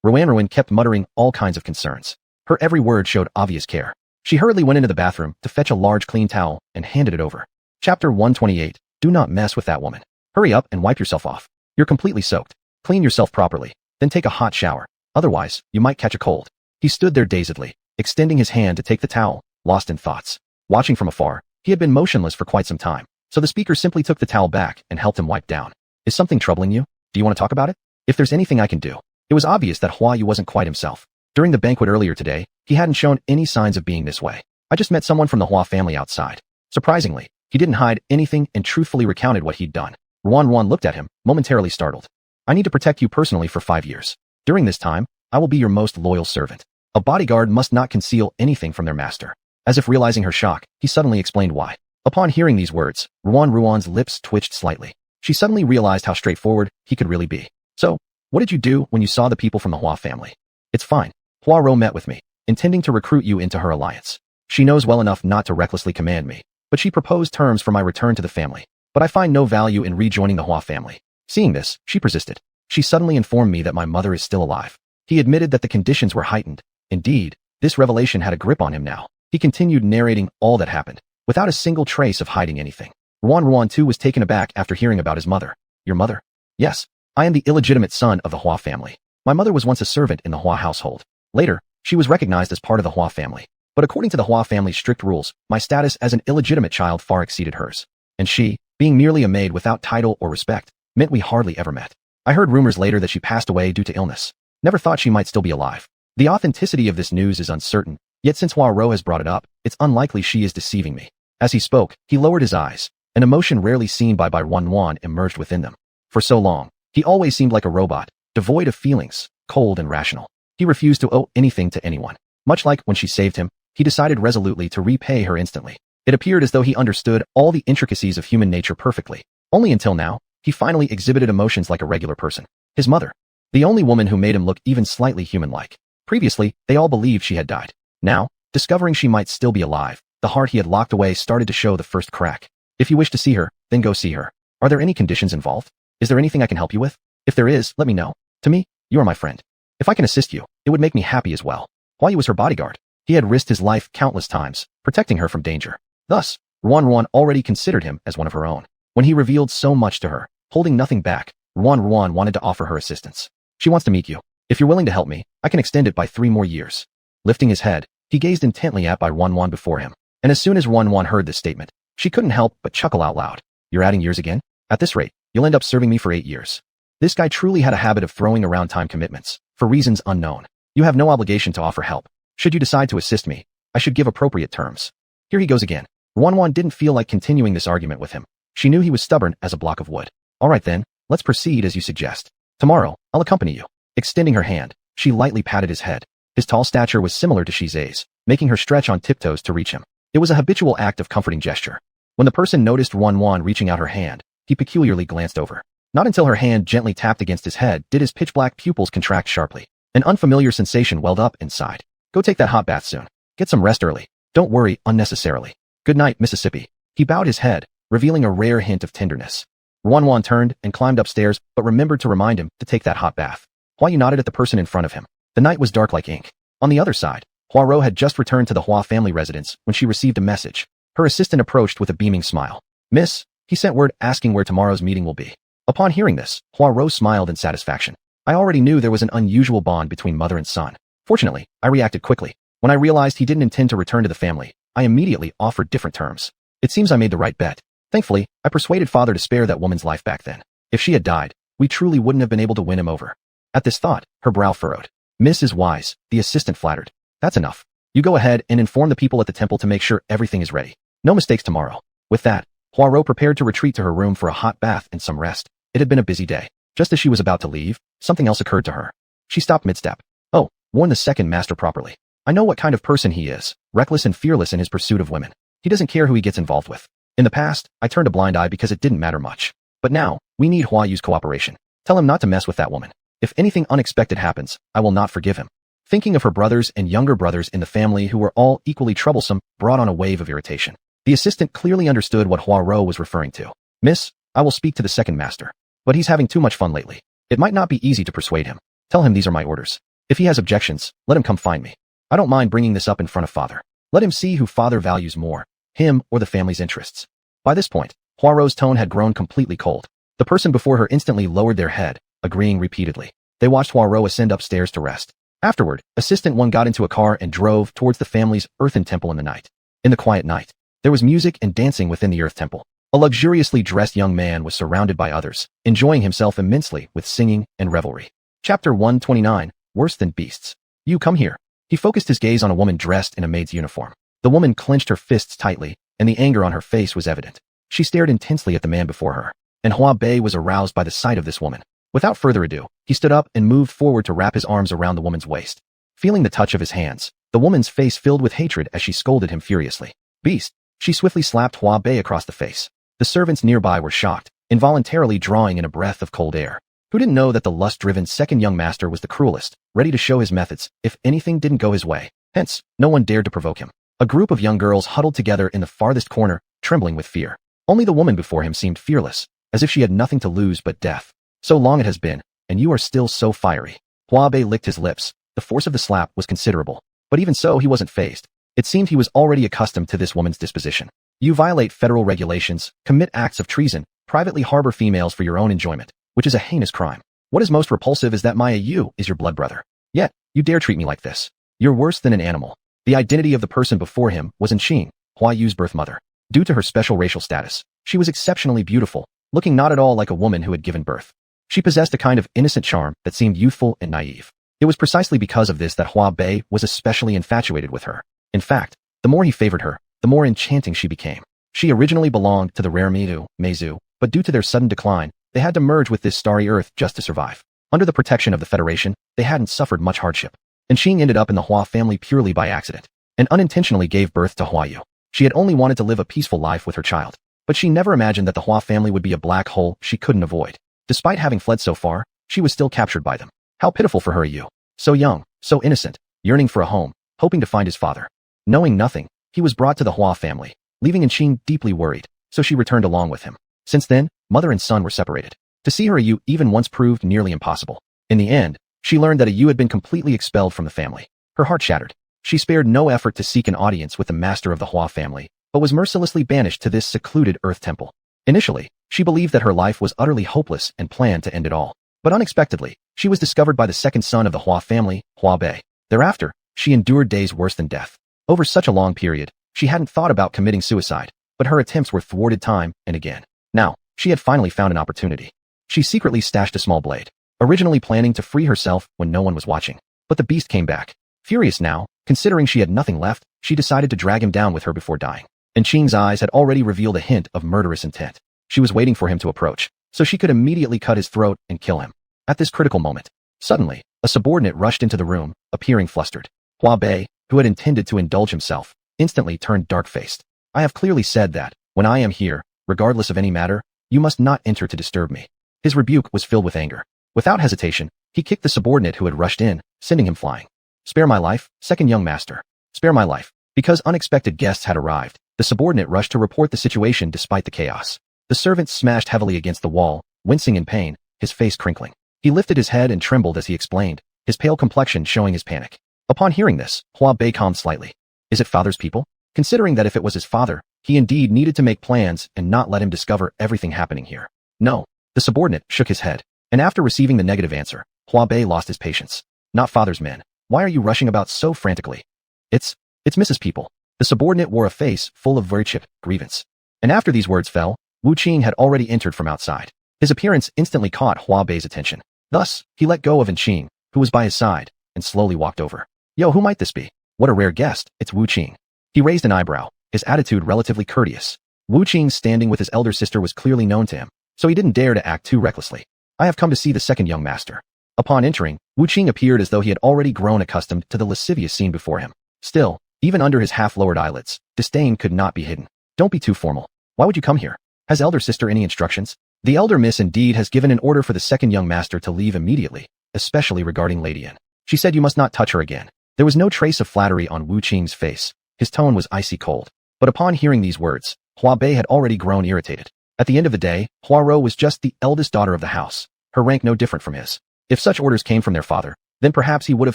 Ruan kept muttering all kinds of concerns. Her every word showed obvious care. She hurriedly went into the bathroom to fetch a large clean towel and handed it over. Chapter 128. Do not mess with that woman. Hurry up and wipe yourself off. You're completely soaked. Clean yourself properly. Then take a hot shower. Otherwise, you might catch a cold. He stood there dazedly, extending his hand to take the towel, lost in thoughts. Watching from afar, he had been motionless for quite some time, so the speaker simply took the towel back and helped him wipe down. Is something troubling you? Do you want to talk about it? If there's anything I can do. It was obvious that Hua Yu wasn't quite himself. During the banquet earlier today, he hadn't shown any signs of being this way. I just met someone from the Hua family outside. Surprisingly, he didn't hide anything and truthfully recounted what he'd done. Ruan looked at him, momentarily startled. I need to protect you personally for 5 years. During this time, I will be your most loyal servant. A bodyguard must not conceal anything from their master. As if realizing her shock, he suddenly explained why. Upon hearing these words, Ruan's lips twitched slightly. She suddenly realized how straightforward he could really be. So, what did you do when you saw the people from the Hua family? It's fine. Hua Ro met with me, intending to recruit you into her alliance. She knows well enough not to recklessly command me, but she proposed terms for my return to the family. But I find no value in rejoining the Hua family. Seeing this, she persisted. She suddenly informed me that my mother is still alive. He admitted that the conditions were heightened. Indeed, this revelation had a grip on him now. He continued narrating all that happened, without a single trace of hiding anything. Ruan too was taken aback after hearing about his mother. Your mother? Yes, I am the illegitimate son of the Hua family. My mother was once a servant in the Hua household. Later, she was recognized as part of the Hua family. But according to the Hua family's strict rules, my status as an illegitimate child far exceeded hers. And she, being merely a maid without title or respect, meant we hardly ever met. I heard rumors later that she passed away due to illness. Never thought she might still be alive. The authenticity of this news is uncertain, yet since Hua Ro has brought it up, it's unlikely she is deceiving me. As he spoke, he lowered his eyes. An emotion rarely seen by Ruan emerged within them. For so long, he always seemed like a robot, devoid of feelings, cold and rational. He refused to owe anything to anyone. Much like when she saved him, he decided resolutely to repay her instantly. It appeared as though he understood all the intricacies of human nature perfectly. Only until now, he finally exhibited emotions like a regular person. His mother. The only woman who made him look even slightly human-like. Previously, they all believed she had died. Now, discovering she might still be alive, the heart he had locked away started to show the first crack. If you wish to see her, then go see her. Are there any conditions involved? Is there anything I can help you with? If there is, let me know. To me, you are my friend. If I can assist you, it would make me happy as well. Hua Yu was her bodyguard. He had risked his life countless times, protecting her from danger. Thus, Ruan already considered him as one of her own. When he revealed so much to her, holding nothing back, Ruan wanted to offer her assistance. She wants to meet you. If you're willing to help me, I can extend it by 3 more years. Lifting his head, he gazed intently at Ruan before him. And as soon as Ruan heard this statement, she couldn't help but chuckle out loud. You're adding years again? At this rate, you'll end up serving me for 8 years. This guy truly had a habit of throwing around time commitments, for reasons unknown. You have no obligation to offer help. Should you decide to assist me, I should give appropriate terms. Here he goes again. Ruan didn't feel like continuing this argument with him. She knew he was stubborn as a block of wood. All right then, let's proceed as you suggest. Tomorrow, I'll accompany you. Extending her hand, she lightly patted his head. His tall stature was similar to Shize's, making her stretch on tiptoes to reach him. It was a habitual act of comforting gesture. When the person noticed Ruan reaching out her hand, he peculiarly glanced over. Not until her hand gently tapped against his head did his pitch-black pupils contract sharply. An unfamiliar sensation welled up inside. Go take that hot bath soon. Get some rest early. Don't worry unnecessarily. Good night, Mississippi. He bowed his head, revealing a rare hint of tenderness. Ruan turned and climbed upstairs, but remembered to remind him to take that hot bath. Hua Yu nodded at the person in front of him. The night was dark like ink. On the other side, Hua Ro had just returned to the Hua family residence when she received a message. Her assistant approached with a beaming smile. Miss, he sent word asking where tomorrow's meeting will be. Upon hearing this, Hua Ro smiled in satisfaction. I already knew there was an unusual bond between mother and son. Fortunately, I reacted quickly. When I realized he didn't intend to return to the family, I immediately offered different terms. It seems I made the right bet. Thankfully, I persuaded father to spare that woman's life back then. If she had died, we truly wouldn't have been able to win him over. At this thought, her brow furrowed. Miss is wise, the assistant flattered. That's enough. You go ahead and inform the people at the temple to make sure everything is ready. No mistakes tomorrow. With that, Poirot prepared to retreat to her room for a hot bath and some rest. It had been a busy day. Just as she was about to leave, something else occurred to her. She stopped mid-step. Oh, warn the second master properly. I know what kind of person he is, reckless and fearless in his pursuit of women. He doesn't care who he gets involved with. In the past, I turned a blind eye because it didn't matter much. But now, we need Hua Yu's cooperation. Tell him not to mess with that woman. If anything unexpected happens, I will not forgive him. Thinking of her brothers and younger brothers in the family who were all equally troublesome brought on a wave of irritation. The assistant clearly understood what Poirot was referring to. Miss, I will speak to the second master. But he's having too much fun lately. It might not be easy to persuade him. Tell him these are my orders. If he has objections, let him come find me. I don't mind bringing this up in front of father. Let him see who father values more, him or the family's interests. By this point, Poirot's tone had grown completely cold. The person before her instantly lowered their head, agreeing repeatedly. They watched Poirot ascend upstairs to rest. Afterward, Assistant 1 got into a car and drove towards the family's earthen temple in the night. In the quiet night, there was music and dancing within the earth temple. A luxuriously dressed young man was surrounded by others, enjoying himself immensely with singing and revelry. Chapter 129, Worse Than Beasts. You come here. He focused his gaze on a woman dressed in a maid's uniform. The woman clenched her fists tightly, and the anger on her face was evident. She stared intensely at the man before her, and Hua Bei was aroused by the sight of this woman. Without further ado, he stood up and moved forward to wrap his arms around the woman's waist. Feeling the touch of his hands, the woman's face filled with hatred as she scolded him furiously. Beast! She swiftly slapped Hua Bei across the face. The servants nearby were shocked, involuntarily drawing in a breath of cold air. Who didn't know that the lust-driven second young master was the cruelest, ready to show his methods if anything didn't go his way? Hence, no one dared to provoke him. A group of young girls huddled together in the farthest corner, trembling with fear. Only the woman before him seemed fearless, as if she had nothing to lose but death. So long it has been, and you are still so fiery. Hua Bei licked his lips. The force of the slap was considerable, but even so he wasn't fazed. It seemed he was already accustomed to this woman's disposition. You violate federal regulations, commit acts of treason, privately harbor females for your own enjoyment, which is a heinous crime. What is most repulsive is that Maya Yu is your blood brother. Yet, you dare treat me like this. You're worse than an animal. The identity of the person before him was Enqing, Hua Yu's birth mother. Due to her special racial status, she was exceptionally beautiful, looking not at all like a woman who had given birth. She possessed a kind of innocent charm that seemed youthful and naive. It was precisely because of this that Hua Bei was especially infatuated with her. In fact, the more he favored her, the more enchanting she became. She originally belonged to the rare Meizu, but due to their sudden decline, they had to merge with this starry earth just to survive. Under the protection of the Federation, they hadn't suffered much hardship. Enqing ended up in the Hua family purely by accident, and unintentionally gave birth to Hua Yu. She had only wanted to live a peaceful life with her child, but she never imagined that the Hua family would be a black hole she couldn't avoid. Despite having fled so far, she was still captured by them. How pitiful for her Yu. So young, so innocent, yearning for a home, hoping to find his father. Knowing nothing, he was brought to the Hua family, leaving Enqing deeply worried, so she returned along with him. Since then, mother and son were separated. To see her Yu even once proved nearly impossible. In the end, she learned that Yu had been completely expelled from the family. Her heart shattered. She spared no effort to seek an audience with the master of the Hua family, but was mercilessly banished to this secluded earth temple. Initially, she believed that her life was utterly hopeless and planned to end it all. But unexpectedly, she was discovered by the second son of the Hua family, Hua Bei. Thereafter, she endured days worse than death. Over such a long period, she hadn't thought about committing suicide, but her attempts were thwarted time and again. Now, she had finally found an opportunity. She secretly stashed a small blade, originally planning to free herself when no one was watching. But the beast came back. Furious now, considering she had nothing left, she decided to drag him down with her before dying. Enqing's eyes had already revealed a hint of murderous intent. She was waiting for him to approach, so she could immediately cut his throat and kill him. At this critical moment, suddenly, a subordinate rushed into the room, appearing flustered. Hua Bei, who had intended to indulge himself, instantly turned dark-faced. I have clearly said that, when I am here, regardless of any matter, you must not enter to disturb me. His rebuke was filled with anger. Without hesitation, he kicked the subordinate who had rushed in, sending him flying. Spare my life, second young master. Spare my life. Because unexpected guests had arrived, the subordinate rushed to report the situation despite the chaos. The servant smashed heavily against the wall, wincing in pain, his face crinkling. He lifted his head and trembled as he explained, his pale complexion showing his panic. Upon hearing this, Hua Bei calmed slightly. Is it father's people? Considering that if it was his father, he indeed needed to make plans and not let him discover everything happening here. No. The subordinate shook his head, and after receiving the negative answer, Hua Bei lost his patience. Not father's men. Why are you rushing about so frantically? It's Mrs. People. The subordinate wore a face full of virtue, grievance. And after these words fell, Wu Qing had already entered from outside. His appearance instantly caught Hua Bei's attention. Thus, he let go of Enqing, who was by his side, and slowly walked over. Yo, who might this be? What a rare guest, it's Wu Qing. He raised an eyebrow, his attitude relatively courteous. Wu Qing standing with his elder sister was clearly known to him, so he didn't dare to act too recklessly. I have come to see the second young master. Upon entering, Wu Qing appeared as though he had already grown accustomed to the lascivious scene before him. Still, even under his half-lowered eyelids, disdain could not be hidden. Don't be too formal. Why would you come here? Has elder sister any instructions? The elder miss indeed has given an order for the second young master to leave immediately, especially regarding Lady Yin. She said you must not touch her again. There was no trace of flattery on Wu Qing's face. His tone was icy cold. But upon hearing these words, Hua Bei had already grown irritated. At the end of the day, Hua Rou was just the eldest daughter of the house, her rank no different from his. If such orders came from their father, then perhaps he would have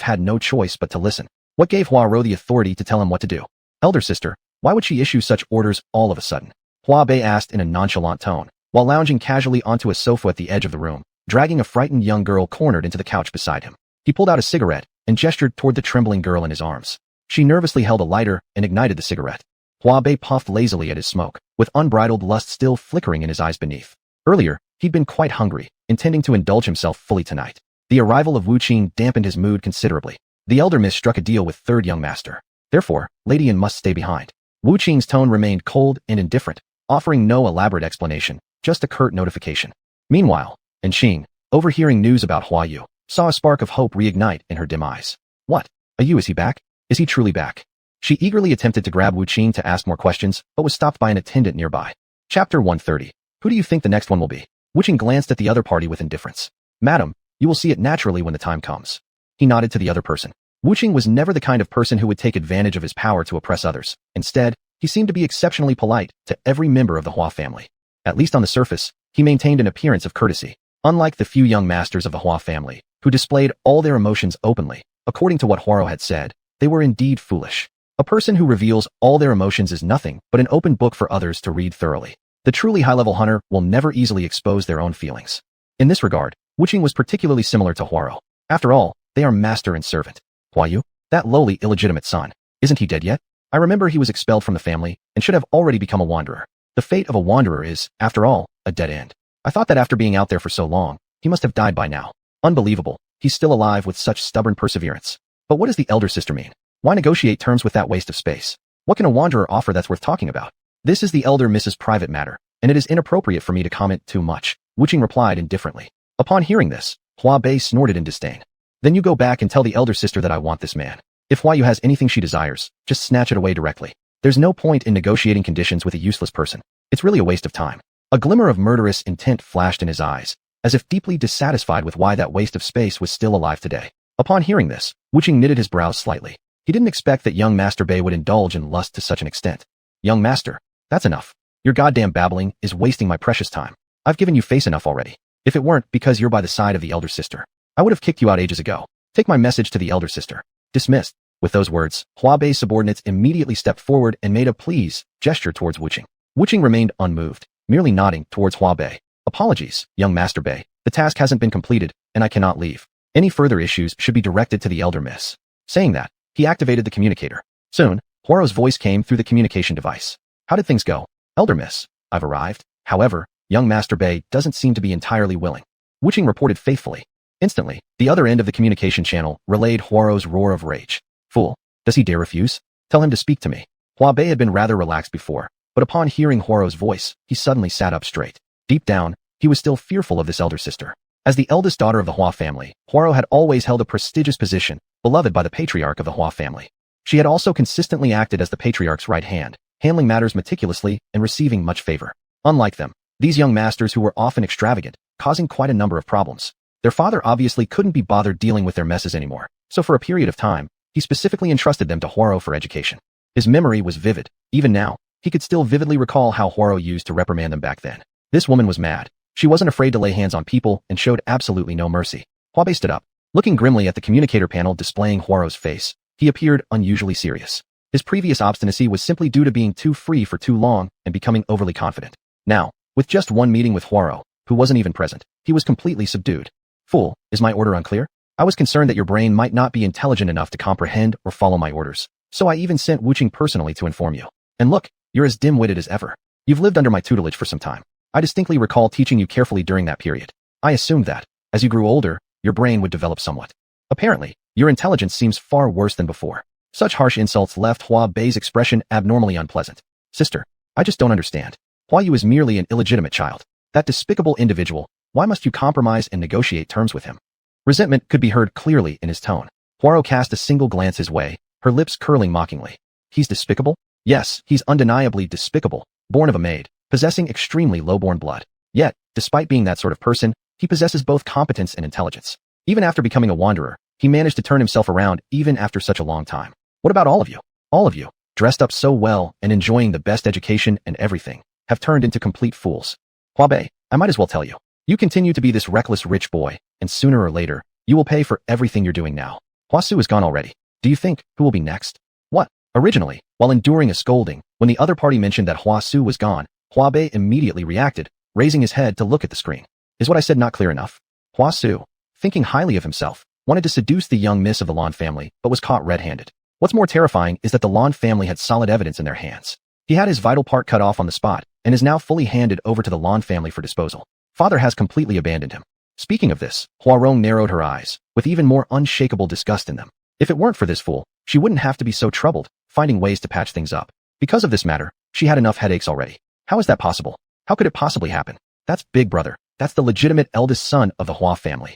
had no choice but to listen. What gave Hua Rou the authority to tell him what to do? Elder sister, why would she issue such orders all of a sudden? Hua Bei asked in a nonchalant tone, while lounging casually onto a sofa at the edge of the room, dragging a frightened young girl cornered into the couch beside him. He pulled out a cigarette and gestured toward the trembling girl in his arms. She nervously held a lighter and ignited the cigarette. Hua Bei puffed lazily at his smoke, with unbridled lust still flickering in his eyes beneath. Earlier, he'd been quite hungry, intending to indulge himself fully tonight. The arrival of Wu Qing dampened his mood considerably. The elder miss struck a deal with third young master. Therefore, Lady Yin must stay behind. Wu Qing's tone remained cold and indifferent, offering no elaborate explanation, just a curt notification. Meanwhile, Qing, overhearing news about Hua Yu, saw a spark of hope reignite in her dim eyes. What? Is he back? Is he truly back? She eagerly attempted to grab Wu Qing to ask more questions, but was stopped by an attendant nearby. Chapter 130. Who do you think the next one will be? Wu Qing glanced at the other party with indifference. Madam, you will see it naturally when the time comes. He nodded to the other person. Wu Qing was never the kind of person who would take advantage of his power to oppress others. Instead, he seemed to be exceptionally polite to every member of the Hua family. At least on the surface, he maintained an appearance of courtesy. Unlike the few young masters of the Hua family, who displayed all their emotions openly, according to what Huaro had said, they were indeed foolish. A person who reveals all their emotions is nothing but an open book for others to read thoroughly. The truly high-level hunter will never easily expose their own feelings. In this regard, Wu Qing was particularly similar to Huaro. After all, they are master and servant. Hua Yu, that lowly illegitimate son, isn't he dead yet? I remember he was expelled from the family and should have already become a wanderer. The fate of a wanderer is, after all, a dead end. I thought that after being out there for so long, he must have died by now. Unbelievable, he's still alive with such stubborn perseverance. But what does the elder sister mean? Why negotiate terms with that waste of space? What can a wanderer offer that's worth talking about? This is the elder Mrs. private matter, and it is inappropriate for me to comment too much, Wu Qing replied indifferently. Upon hearing this, Hua Bei snorted in disdain. Then you go back and tell the elder sister that I want this man. If Hua Yu has anything she desires, just snatch it away directly. There's no point in negotiating conditions with a useless person. It's really a waste of time. A glimmer of murderous intent flashed in his eyes, as if deeply dissatisfied with why that waste of space was still alive today. Upon hearing this, Wu Qing knitted his brows slightly. He didn't expect that young Master Bei would indulge in lust to such an extent. Young Master, that's enough. Your goddamn babbling is wasting my precious time. I've given you face enough already. If it weren't because you're by the side of the elder sister, I would have kicked you out ages ago. Take my message to the elder sister. Dismissed. With those words, Hua Bei's subordinates immediately stepped forward and made a please gesture towards Wu Qing. Wu Qing remained unmoved, merely nodding towards Hua Bei. Apologies, young Master Bei. The task hasn't been completed, and I cannot leave. Any further issues should be directed to the elder miss. Saying that, he activated the communicator. Soon, Huaro's voice came through the communication device. How did things go? Elder miss, I've arrived. However, young Master Bei doesn't seem to be entirely willing. Wu Qing reported faithfully. Instantly, the other end of the communication channel relayed Huaro's roar of rage. Fool, does he dare refuse? Tell him to speak to me. Hua Bei had been rather relaxed before, but upon hearing Huaro's voice, he suddenly sat up straight. Deep down, he was still fearful of this elder sister. As the eldest daughter of the Hua family, Huaro had always held a prestigious position, beloved by the patriarch of the Hua family. She had also consistently acted as the patriarch's right hand, handling matters meticulously and receiving much favor. Unlike them, these young masters who were often extravagant, causing quite a number of problems. Their father obviously couldn't be bothered dealing with their messes anymore, so for a period of time, he specifically entrusted them to Huaro for education. His memory was vivid. Even now, he could still vividly recall how Huaro used to reprimand them back then. This woman was mad. She wasn't afraid to lay hands on people and showed absolutely no mercy. Hua Bei stood up. Looking grimly at the communicator panel displaying Huaro's face, he appeared unusually serious. His previous obstinacy was simply due to being too free for too long and becoming overly confident. Now, with just one meeting with Huaro, who wasn't even present, he was completely subdued. Fool, is my order unclear? I was concerned that your brain might not be intelligent enough to comprehend or follow my orders, so I even sent Wu Qing personally to inform you. And look, you're as dim-witted as ever. You've lived under my tutelage for some time. I distinctly recall teaching you carefully during that period. I assumed that, as you grew older, your brain would develop somewhat. Apparently, your intelligence seems far worse than before. Such harsh insults left Hua Bei's expression abnormally unpleasant. Sister, I just don't understand. Hua Yu is merely an illegitimate child. That despicable individual, why must you compromise and negotiate terms with him? Resentment could be heard clearly in his tone. Huaro cast a single glance his way, her lips curling mockingly. He's despicable? Yes, he's undeniably despicable, born of a maid, possessing extremely low-born blood. Yet, despite being that sort of person, he possesses both competence and intelligence. Even after becoming a wanderer, he managed to turn himself around even after such a long time. What about all of you? All of you, dressed up so well and enjoying the best education and everything, have turned into complete fools. Hua Bei, I might as well tell you. You continue to be this reckless rich boy, and sooner or later, you will pay for everything you're doing now. Hua Su is gone already. Do you think who will be next? What? Originally, while enduring a scolding, when the other party mentioned that Hua Su was gone, Hua Bei immediately reacted, raising his head to look at the screen. Is what I said not clear enough? Hua Su, thinking highly of himself, wanted to seduce the young miss of the Lan family, but was caught red-handed. What's more terrifying is that the Lan family had solid evidence in their hands. He had his vital part cut off on the spot, and is now fully handed over to the Lan family for disposal. Father has completely abandoned him. Speaking of this, Huarong narrowed her eyes, with even more unshakable disgust in them. If it weren't for this fool, she wouldn't have to be so troubled, finding ways to patch things up. Because of this matter, she had enough headaches already. How is that possible? How could it possibly happen? That's Big Brother. That's the legitimate eldest son of the Hua family.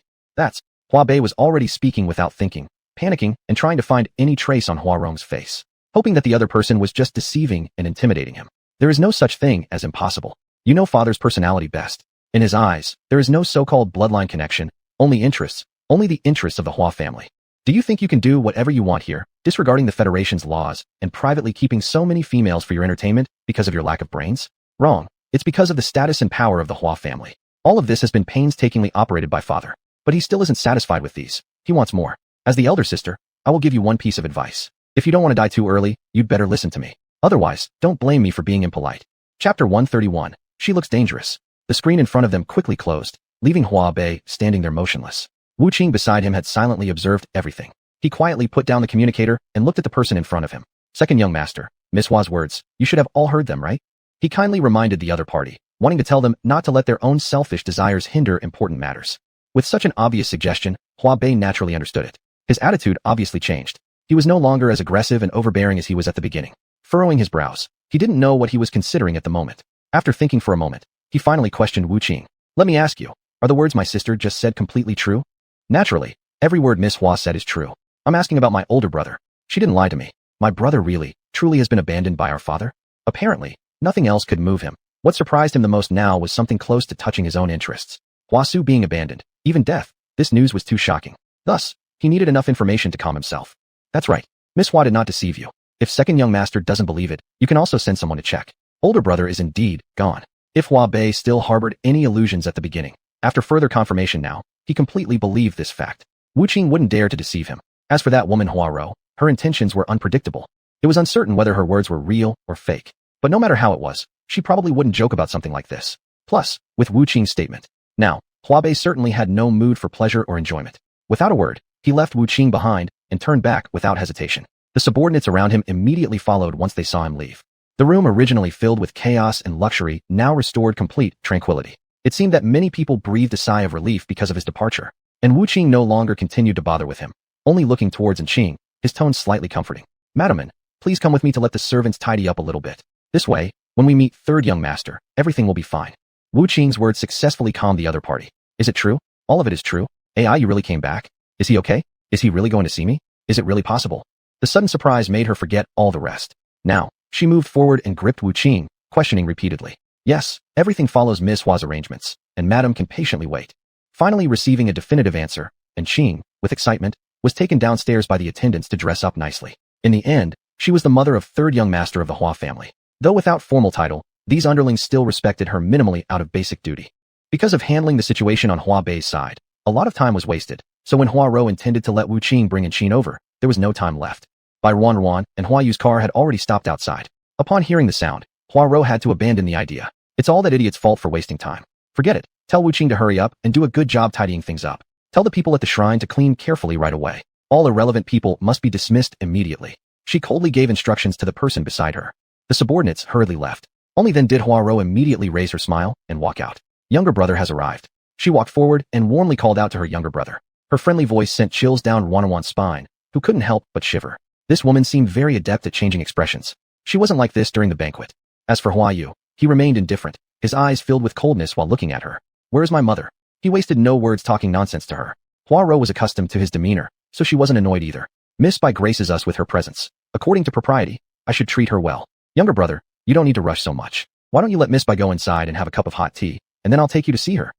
Hua Bei was already speaking without thinking, panicking and trying to find any trace on Huarong's face, hoping that the other person was just deceiving and intimidating him. There is no such thing as impossible. You know Father's personality best. In his eyes, there is no so-called bloodline connection, only the interests of the Hua family. Do you think you can do whatever you want here, disregarding the Federation's laws and privately keeping so many females for your entertainment because of your lack of brains? Wrong. It's because of the status and power of the Hua family. All of this has been painstakingly operated by Father. But he still isn't satisfied with these. He wants more. As the elder sister, I will give you one piece of advice. If you don't want to die too early, you'd better listen to me. Otherwise, don't blame me for being impolite. Chapter 131. She looks dangerous. The screen in front of them quickly closed, leaving Hua Bei standing there motionless. Wu Qing beside him had silently observed everything. He quietly put down the communicator and looked at the person in front of him. Second young master, Miss Hua's words, you should have all heard them, right? He kindly reminded the other party, wanting to tell them not to let their own selfish desires hinder important matters. With such an obvious suggestion, Hua Bei naturally understood it. His attitude obviously changed. He was no longer as aggressive and overbearing as he was at the beginning. Furrowing his brows, he didn't know what he was considering at the moment. After thinking for a moment, he finally questioned Wu Qing. Let me ask you, are the words my sister just said completely true? Naturally, every word Miss Hua said is true. I'm asking about my older brother. She didn't lie to me. My brother really, truly has been abandoned by our father? Apparently, nothing else could move him. What surprised him the most now was something close to touching his own interests. Hua Su being abandoned, even death. This news was too shocking. Thus, he needed enough information to calm himself. That's right. Miss Hua did not deceive you. If second young master doesn't believe it, you can also send someone to check. Older brother is indeed gone. If Hua Bei still harbored any illusions at the beginning, after further confirmation now, he completely believed this fact. Wu Qing wouldn't dare to deceive him. As for that woman Huaro, her intentions were unpredictable. It was uncertain whether her words were real or fake. But no matter how it was, she probably wouldn't joke about something like this. Plus, with Wu Qing's statement. Now, Hua Bei certainly had no mood for pleasure or enjoyment. Without a word, he left Wu Qing behind and turned back without hesitation. The subordinates around him immediately followed once they saw him leave. The room originally filled with chaos and luxury now restored complete tranquility. It seemed that many people breathed a sigh of relief because of his departure, and Wu Qing no longer continued to bother with him, only looking towards Qing, his tone slightly comforting. Madam, please come with me to let the servants tidy up a little bit. This way, when we meet third young master, everything will be fine. Wu Qing's words successfully calmed the other party. Is it true? All of it is true? AI, you really came back? Is he okay? Is he really going to see me? Is it really possible? The sudden surprise made her forget all the rest. Now, she moved forward and gripped Wu Qing, questioning repeatedly. Yes, everything follows Miss Hua's arrangements, and Madam can patiently wait. Finally receiving a definitive answer, and Qing, with excitement, was taken downstairs by the attendants to dress up nicely. In the end, she was the mother of third young master of the Hua family. Though without formal title, these underlings still respected her minimally out of basic duty. Because of handling the situation on Hua Bei's side, a lot of time was wasted, so when Hua Ro intended to let Wu Qing bring Qing over, there was no time left. By Ruan and Hua Yu's car had already stopped outside. Upon hearing the sound, Hua Ro had to abandon the idea. It's all that idiot's fault for wasting time. Forget it. Tell Wu Qing to hurry up and do a good job tidying things up. Tell the people at the shrine to clean carefully right away. All irrelevant people must be dismissed immediately. She coldly gave instructions to the person beside her. The subordinates hurriedly left. Only then did Hua Ro immediately raise her smile and walk out. Younger brother has arrived. She walked forward and warmly called out to her younger brother. Her friendly voice sent chills down Ruan's spine, who couldn't help but shiver. This woman seemed very adept at changing expressions. She wasn't like this during the banquet. As for Hua Yu, he remained indifferent, his eyes filled with coldness while looking at her. Where is my mother? He wasted no words talking nonsense to her. Hua Ro was accustomed to his demeanor, so she wasn't annoyed either. Miss Bai graces us with her presence. According to propriety, I should treat her well. Younger brother, you don't need to rush so much. Why don't you let Miss Bai go inside and have a cup of hot tea, and then I'll take you to see her.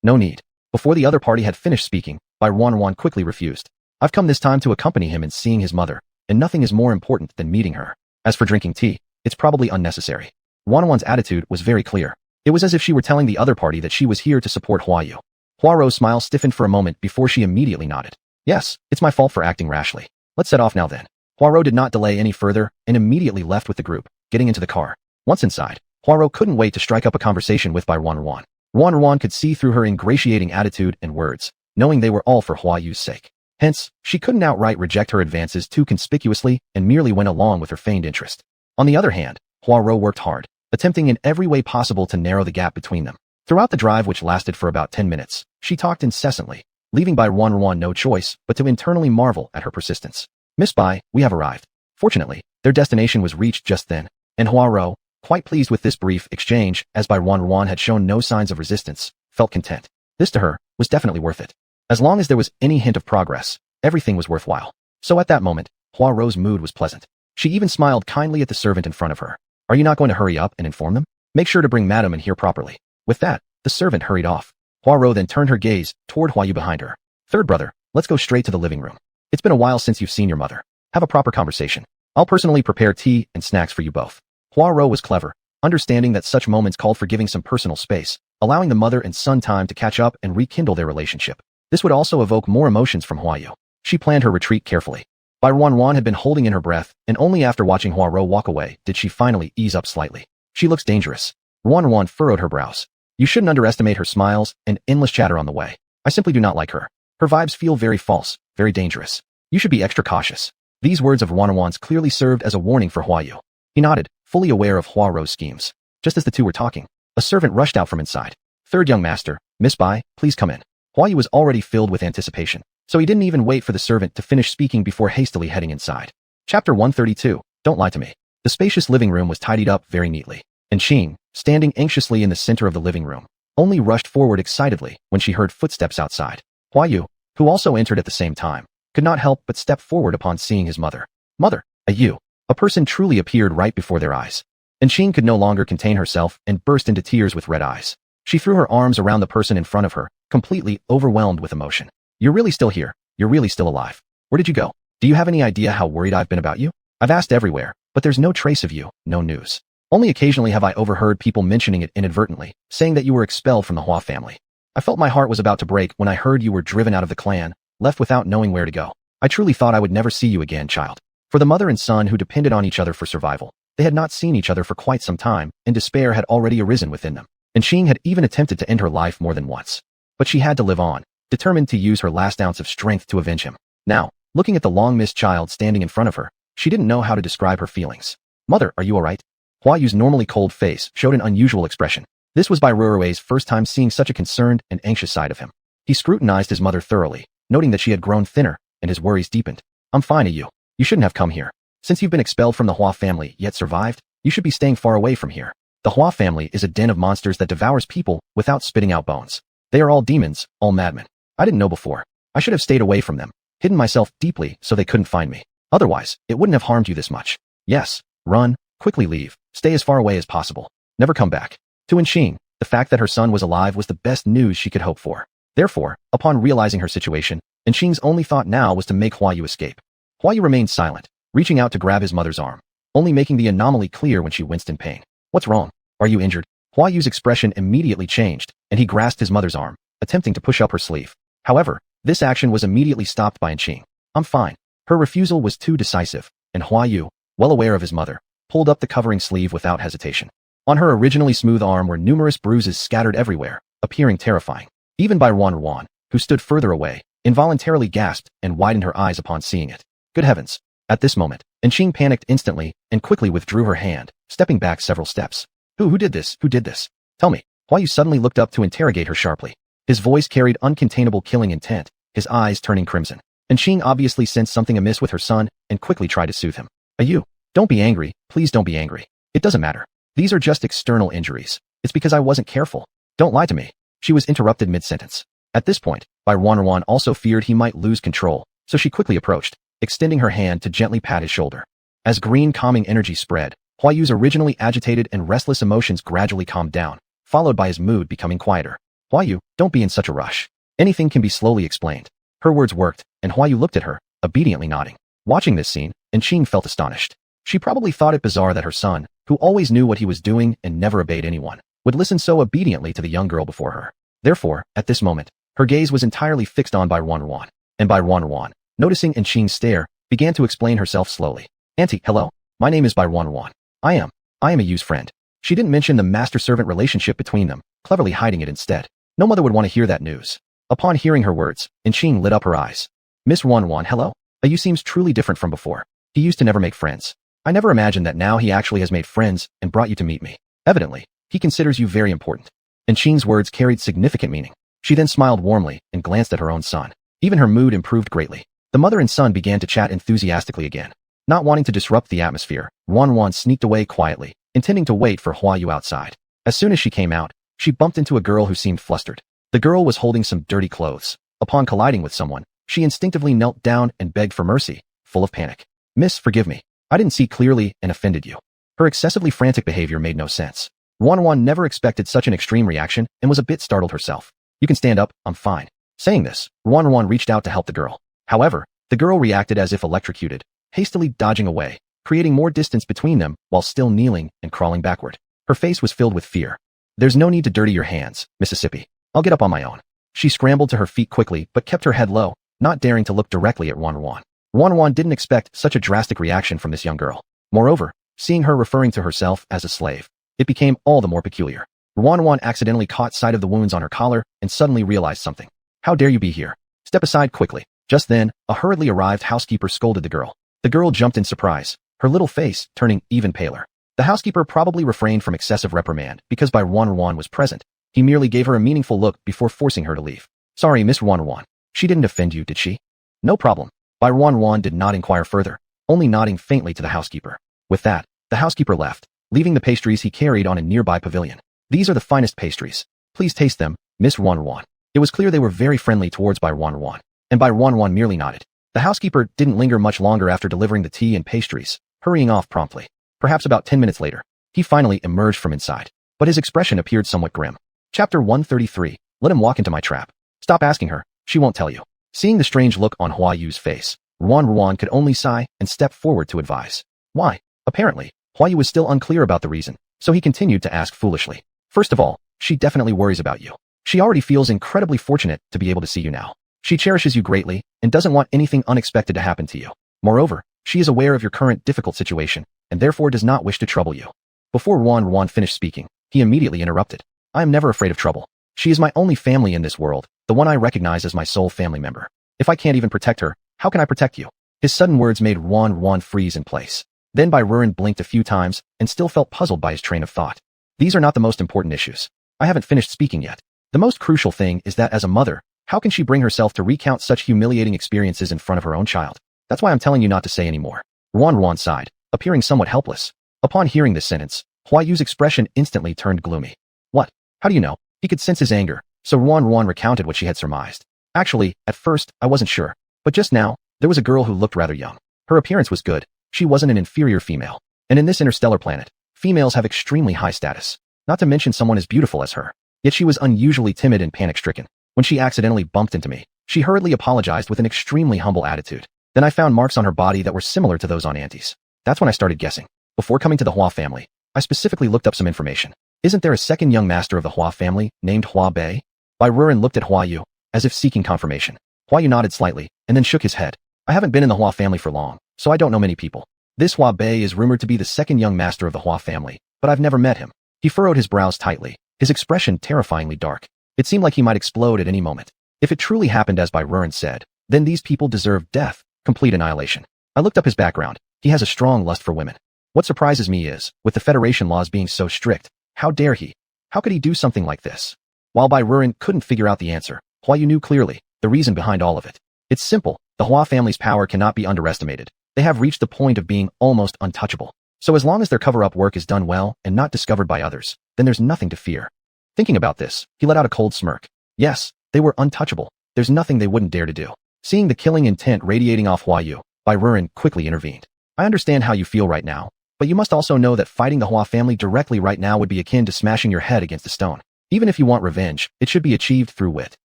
No need. Before the other party had finished speaking, Bai Ruan quickly refused. I've come this time to accompany him in seeing his mother, and nothing is more important than meeting her. As for drinking tea, it's probably unnecessary. Ruan's attitude was very clear. It was as if she were telling the other party that she was here to support Hua Yu. Hua Ro's smile stiffened for a moment before she immediately nodded. Yes, it's my fault for acting rashly. Let's set off now then. Hua Ro did not delay any further and immediately left with the group, getting into the car. Once inside, Hua Ro couldn't wait to strike up a conversation with Bai Ruan. Ruan could see through her ingratiating attitude and words, knowing they were all for Hua Yu's sake. Hence, she couldn't outright reject her advances too conspicuously and merely went along with her feigned interest. On the other hand, Hua Ro worked hard, attempting in every way possible to narrow the gap between them. Throughout the drive, which lasted for about 10 minutes, she talked incessantly, leaving Bai Ruan no choice but to internally marvel at her persistence. Miss Bai, we have arrived. Fortunately, their destination was reached just then, and Hua Ro, quite pleased with this brief exchange as Bai Ruan had shown no signs of resistance, felt content. This to her was definitely worth it. As long as there was any hint of progress, everything was worthwhile. So at that moment, Hua Ro's mood was pleasant. She even smiled kindly at the servant in front of her. Are you not going to hurry up and inform them? Make sure to bring Madam in here properly. With that, the servant hurried off. Hua Ro then turned her gaze toward Hua Yu behind her. Third brother, let's go straight to the living room. It's been a while since you've seen your mother. Have a proper conversation. I'll personally prepare tea and snacks for you both. Hua Ro was clever, understanding that such moments called for giving some personal space, allowing the mother and son time to catch up and rekindle their relationship. This would also evoke more emotions from Hua Yu. She planned her retreat carefully. Bai Ruan had been holding in her breath, and only after watching Hua Ro walk away did she finally ease up slightly. She looks dangerous. Ruan furrowed her brows. You shouldn't underestimate her smiles and endless chatter on the way. I simply do not like her. Her vibes feel very false, very dangerous. You should be extra cautious. These words of Ruan's clearly served as a warning for Hua Yu. He nodded, fully aware of Hua Ro's schemes. Just as the two were talking, a servant rushed out from inside. Third young master, Miss Bai, please come in. Hua Yu was already filled with anticipation, so he didn't even wait for the servant to finish speaking before hastily heading inside. Chapter 132, Don't Lie to Me. The spacious living room was tidied up very neatly, and Qing, standing anxiously in the center of the living room, only rushed forward excitedly when she heard footsteps outside. Hua Yu, who also entered at the same time, could not help but step forward upon seeing his mother. Mother, a person truly appeared right before their eyes. And Qing could no longer contain herself and burst into tears with red eyes. She threw her arms around the person in front of her, completely overwhelmed with emotion. You're really still here. You're really still alive. Where did you go? Do you have any idea how worried I've been about you? I've asked everywhere, but there's no trace of you, no news. Only occasionally have I overheard people mentioning it inadvertently, saying that you were expelled from the Hua family. I felt my heart was about to break when I heard you were driven out of the clan, left without knowing where to go. I truly thought I would never see you again, child. For the mother and son who depended on each other for survival, they had not seen each other for quite some time, and despair had already arisen within them. And Qing had even attempted to end her life more than once. But she had to live on, determined to use her last ounce of strength to avenge him. Now, looking at the long-missed child standing in front of her, she didn't know how to describe her feelings. Mother, are you alright? Hua Yu's normally cold face showed an unusual expression. This was Bai Rui's first time seeing such a concerned and anxious side of him. He scrutinized his mother thoroughly, noting that she had grown thinner, and his worries deepened. I'm fine, Yu. You shouldn't have come here. Since you've been expelled from the Hua family yet survived, you should be staying far away from here. The Hua family is a den of monsters that devours people without spitting out bones. They are all demons, all madmen. I didn't know before. I should have stayed away from them, hidden myself deeply so they couldn't find me. Otherwise, it wouldn't have harmed you this much. Yes, run, quickly leave, stay as far away as possible. Never come back. To Qing, the fact that her son was alive was the best news she could hope for. Therefore, upon realizing her situation, Qing's only thought now was to make Hua Yu escape. Hua Yu remained silent, reaching out to grab his mother's arm, only making the anomaly clear when she winced in pain. What's wrong? Are you injured? Hua Yu's expression immediately changed, and he grasped his mother's arm, attempting to push up her sleeve. However, this action was immediately stopped by Qing. I'm fine. Her refusal was too decisive, and Hua Yu, well aware of his mother, pulled up the covering sleeve without hesitation. On her originally smooth arm were numerous bruises scattered everywhere, appearing terrifying. Even Bai Ruan, who stood further away, involuntarily gasped and widened her eyes upon seeing it. Good heavens! At this moment, Qing panicked instantly and quickly withdrew her hand, stepping back several steps. Who did this? Who did this? Tell me. Hua Yu suddenly looked up to interrogate her sharply. His voice carried uncontainable killing intent, his eyes turning crimson. and Qing obviously sensed something amiss with her son and quickly tried to soothe him. You. Don't be angry, please don't be angry. It doesn't matter. These are just external injuries. It's because I wasn't careful. Don't lie to me. She was interrupted mid-sentence. At this point, Bai Ruan also feared he might lose control, so she quickly approached, extending her hand to gently pat his shoulder. As green calming energy spread, Hua Yu's originally agitated and restless emotions gradually calmed down, followed by his mood becoming quieter. Hua Yu, don't be in such a rush. Anything can be slowly explained. Her words worked, and Hua Yu looked at her, obediently nodding. Watching this scene, Qing felt astonished. She probably thought it bizarre that her son, who always knew what he was doing and never obeyed anyone, would listen so obediently to the young girl before her. Therefore, at this moment, her gaze was entirely fixed on Bai Ruan, and Bai Ruan, noticing Qing's stare, began to explain herself slowly. Auntie, hello. My name is Bai Ruan. I am a Yu's friend. She didn't mention the master-servant relationship between them, cleverly hiding it instead. No mother would want to hear that news. Upon hearing her words, Qing lit up her eyes. Miss Ruan, hello? You seems truly different from before. He used to never make friends. I never imagined that now he actually has made friends and brought you to meet me. Evidently, he considers you very important. Qing's words carried significant meaning. She then smiled warmly and glanced at her own son. Even her mood improved greatly. The mother and son began to chat enthusiastically again. Not wanting to disrupt the atmosphere, Ruan sneaked away quietly, intending to wait for Hua Yu outside. As soon as she came out, she bumped into a girl who seemed flustered. The girl was holding some dirty clothes. Upon colliding with someone, she instinctively knelt down and begged for mercy, full of panic. Miss, forgive me. I didn't see clearly and offended you. Her excessively frantic behavior made no sense. Ruan never expected such an extreme reaction and was a bit startled herself. You can stand up, I'm fine. Saying this, Ruan reached out to help the girl. However, the girl reacted as if electrocuted, hastily dodging away, creating more distance between them while still kneeling and crawling backward. Her face was filled with fear. There's no need to dirty your hands, Mississippi. I'll get up on my own. She scrambled to her feet quickly but kept her head low, not daring to look directly at Ruan. Ruan didn't expect such a drastic reaction from this young girl. Moreover, seeing her referring to herself as a slave, it became all the more peculiar. Ruan accidentally caught sight of the wounds on her collar and suddenly realized something. How dare you be here? Step aside quickly. Just then, a hurriedly arrived housekeeper scolded the girl. The girl jumped in surprise, her little face turning even paler. The housekeeper probably refrained from excessive reprimand because Bai Ruan was present. He merely gave her a meaningful look before forcing her to leave. Sorry, Miss Ruan. She didn't offend you, did she? No problem. Bai Ruan did not inquire further, only nodding faintly to the housekeeper. With that, the housekeeper left, leaving the pastries he carried on a nearby pavilion. These are the finest pastries. Please taste them, Miss Ruan. It was clear they were very friendly towards Bai Ruan, and Bai Ruan merely nodded. The housekeeper didn't linger much longer after delivering the tea and pastries, hurrying off promptly. Perhaps about 10 minutes later, he finally emerged from inside, but his expression appeared somewhat grim. Chapter 133, Let him walk into my trap. Stop asking her, she won't tell you. Seeing the strange look on Hua Yu's face, Ruan could only sigh and step forward to advise. Why? Apparently, Hua Yu was still unclear about the reason, so he continued to ask foolishly. First of all, she definitely worries about you. She already feels incredibly fortunate to be able to see you now. She cherishes you greatly and doesn't want anything unexpected to happen to you. Moreover, she is aware of your current difficult situation and therefore does not wish to trouble you. Before Ruan finished speaking, he immediately interrupted. I am never afraid of trouble. She is my only family in this world, the one I recognize as my sole family member. If I can't even protect her, how can I protect you? His sudden words made Ruan freeze in place. Then Bai Ruan blinked a few times and still felt puzzled by his train of thought. These are not the most important issues. I haven't finished speaking yet. The most crucial thing is that as a mother, how can she bring herself to recount such humiliating experiences in front of her own child? That's why I'm telling you not to say any more. Ruan sighed, appearing somewhat helpless. Upon hearing this sentence, Hua Yu's expression instantly turned gloomy. What? How do you know? He could sense his anger, so Ruan recounted what she had surmised. Actually, at first, I wasn't sure. But just now, there was a girl who looked rather young. Her appearance was good. She wasn't an inferior female. And in this interstellar planet, females have extremely high status. Not to mention someone as beautiful as her. Yet she was unusually timid and panic-stricken. When she accidentally bumped into me, she hurriedly apologized with an extremely humble attitude. Then I found marks on her body that were similar to those on Auntie's. That's when I started guessing. Before coming to the Hua family, I specifically looked up some information. Isn't there a second young master of the Hua family, named Hua Bei? Bai Ruan looked at Hua Yu, as if seeking confirmation. Hua Yu nodded slightly, and then shook his head. I haven't been in the Hua family for long, so I don't know many people. This Hua Bei is rumored to be the second young master of the Hua family, but I've never met him. He furrowed his brows tightly, his expression terrifyingly dark. It seemed like he might explode at any moment. If it truly happened as Bai Ruan said, then these people deserve death, complete annihilation. I looked up his background. He has a strong lust for women. What surprises me is, with the Federation laws being so strict, how dare he? How could he do something like this? While Bai Ruan couldn't figure out the answer, Hua Yu knew clearly the reason behind all of it. It's simple. The Hua family's power cannot be underestimated. They have reached the point of being almost untouchable. So as long as their cover-up work is done well and not discovered by others, then there's nothing to fear. Thinking about this, he let out a cold smirk. Yes, they were untouchable. There's nothing they wouldn't dare to do. Seeing the killing intent radiating off Hua Yu, Bai Ruren quickly intervened. I understand how you feel right now, but you must also know that fighting the Hua family directly right now would be akin to smashing your head against a stone. Even if you want revenge, it should be achieved through wit.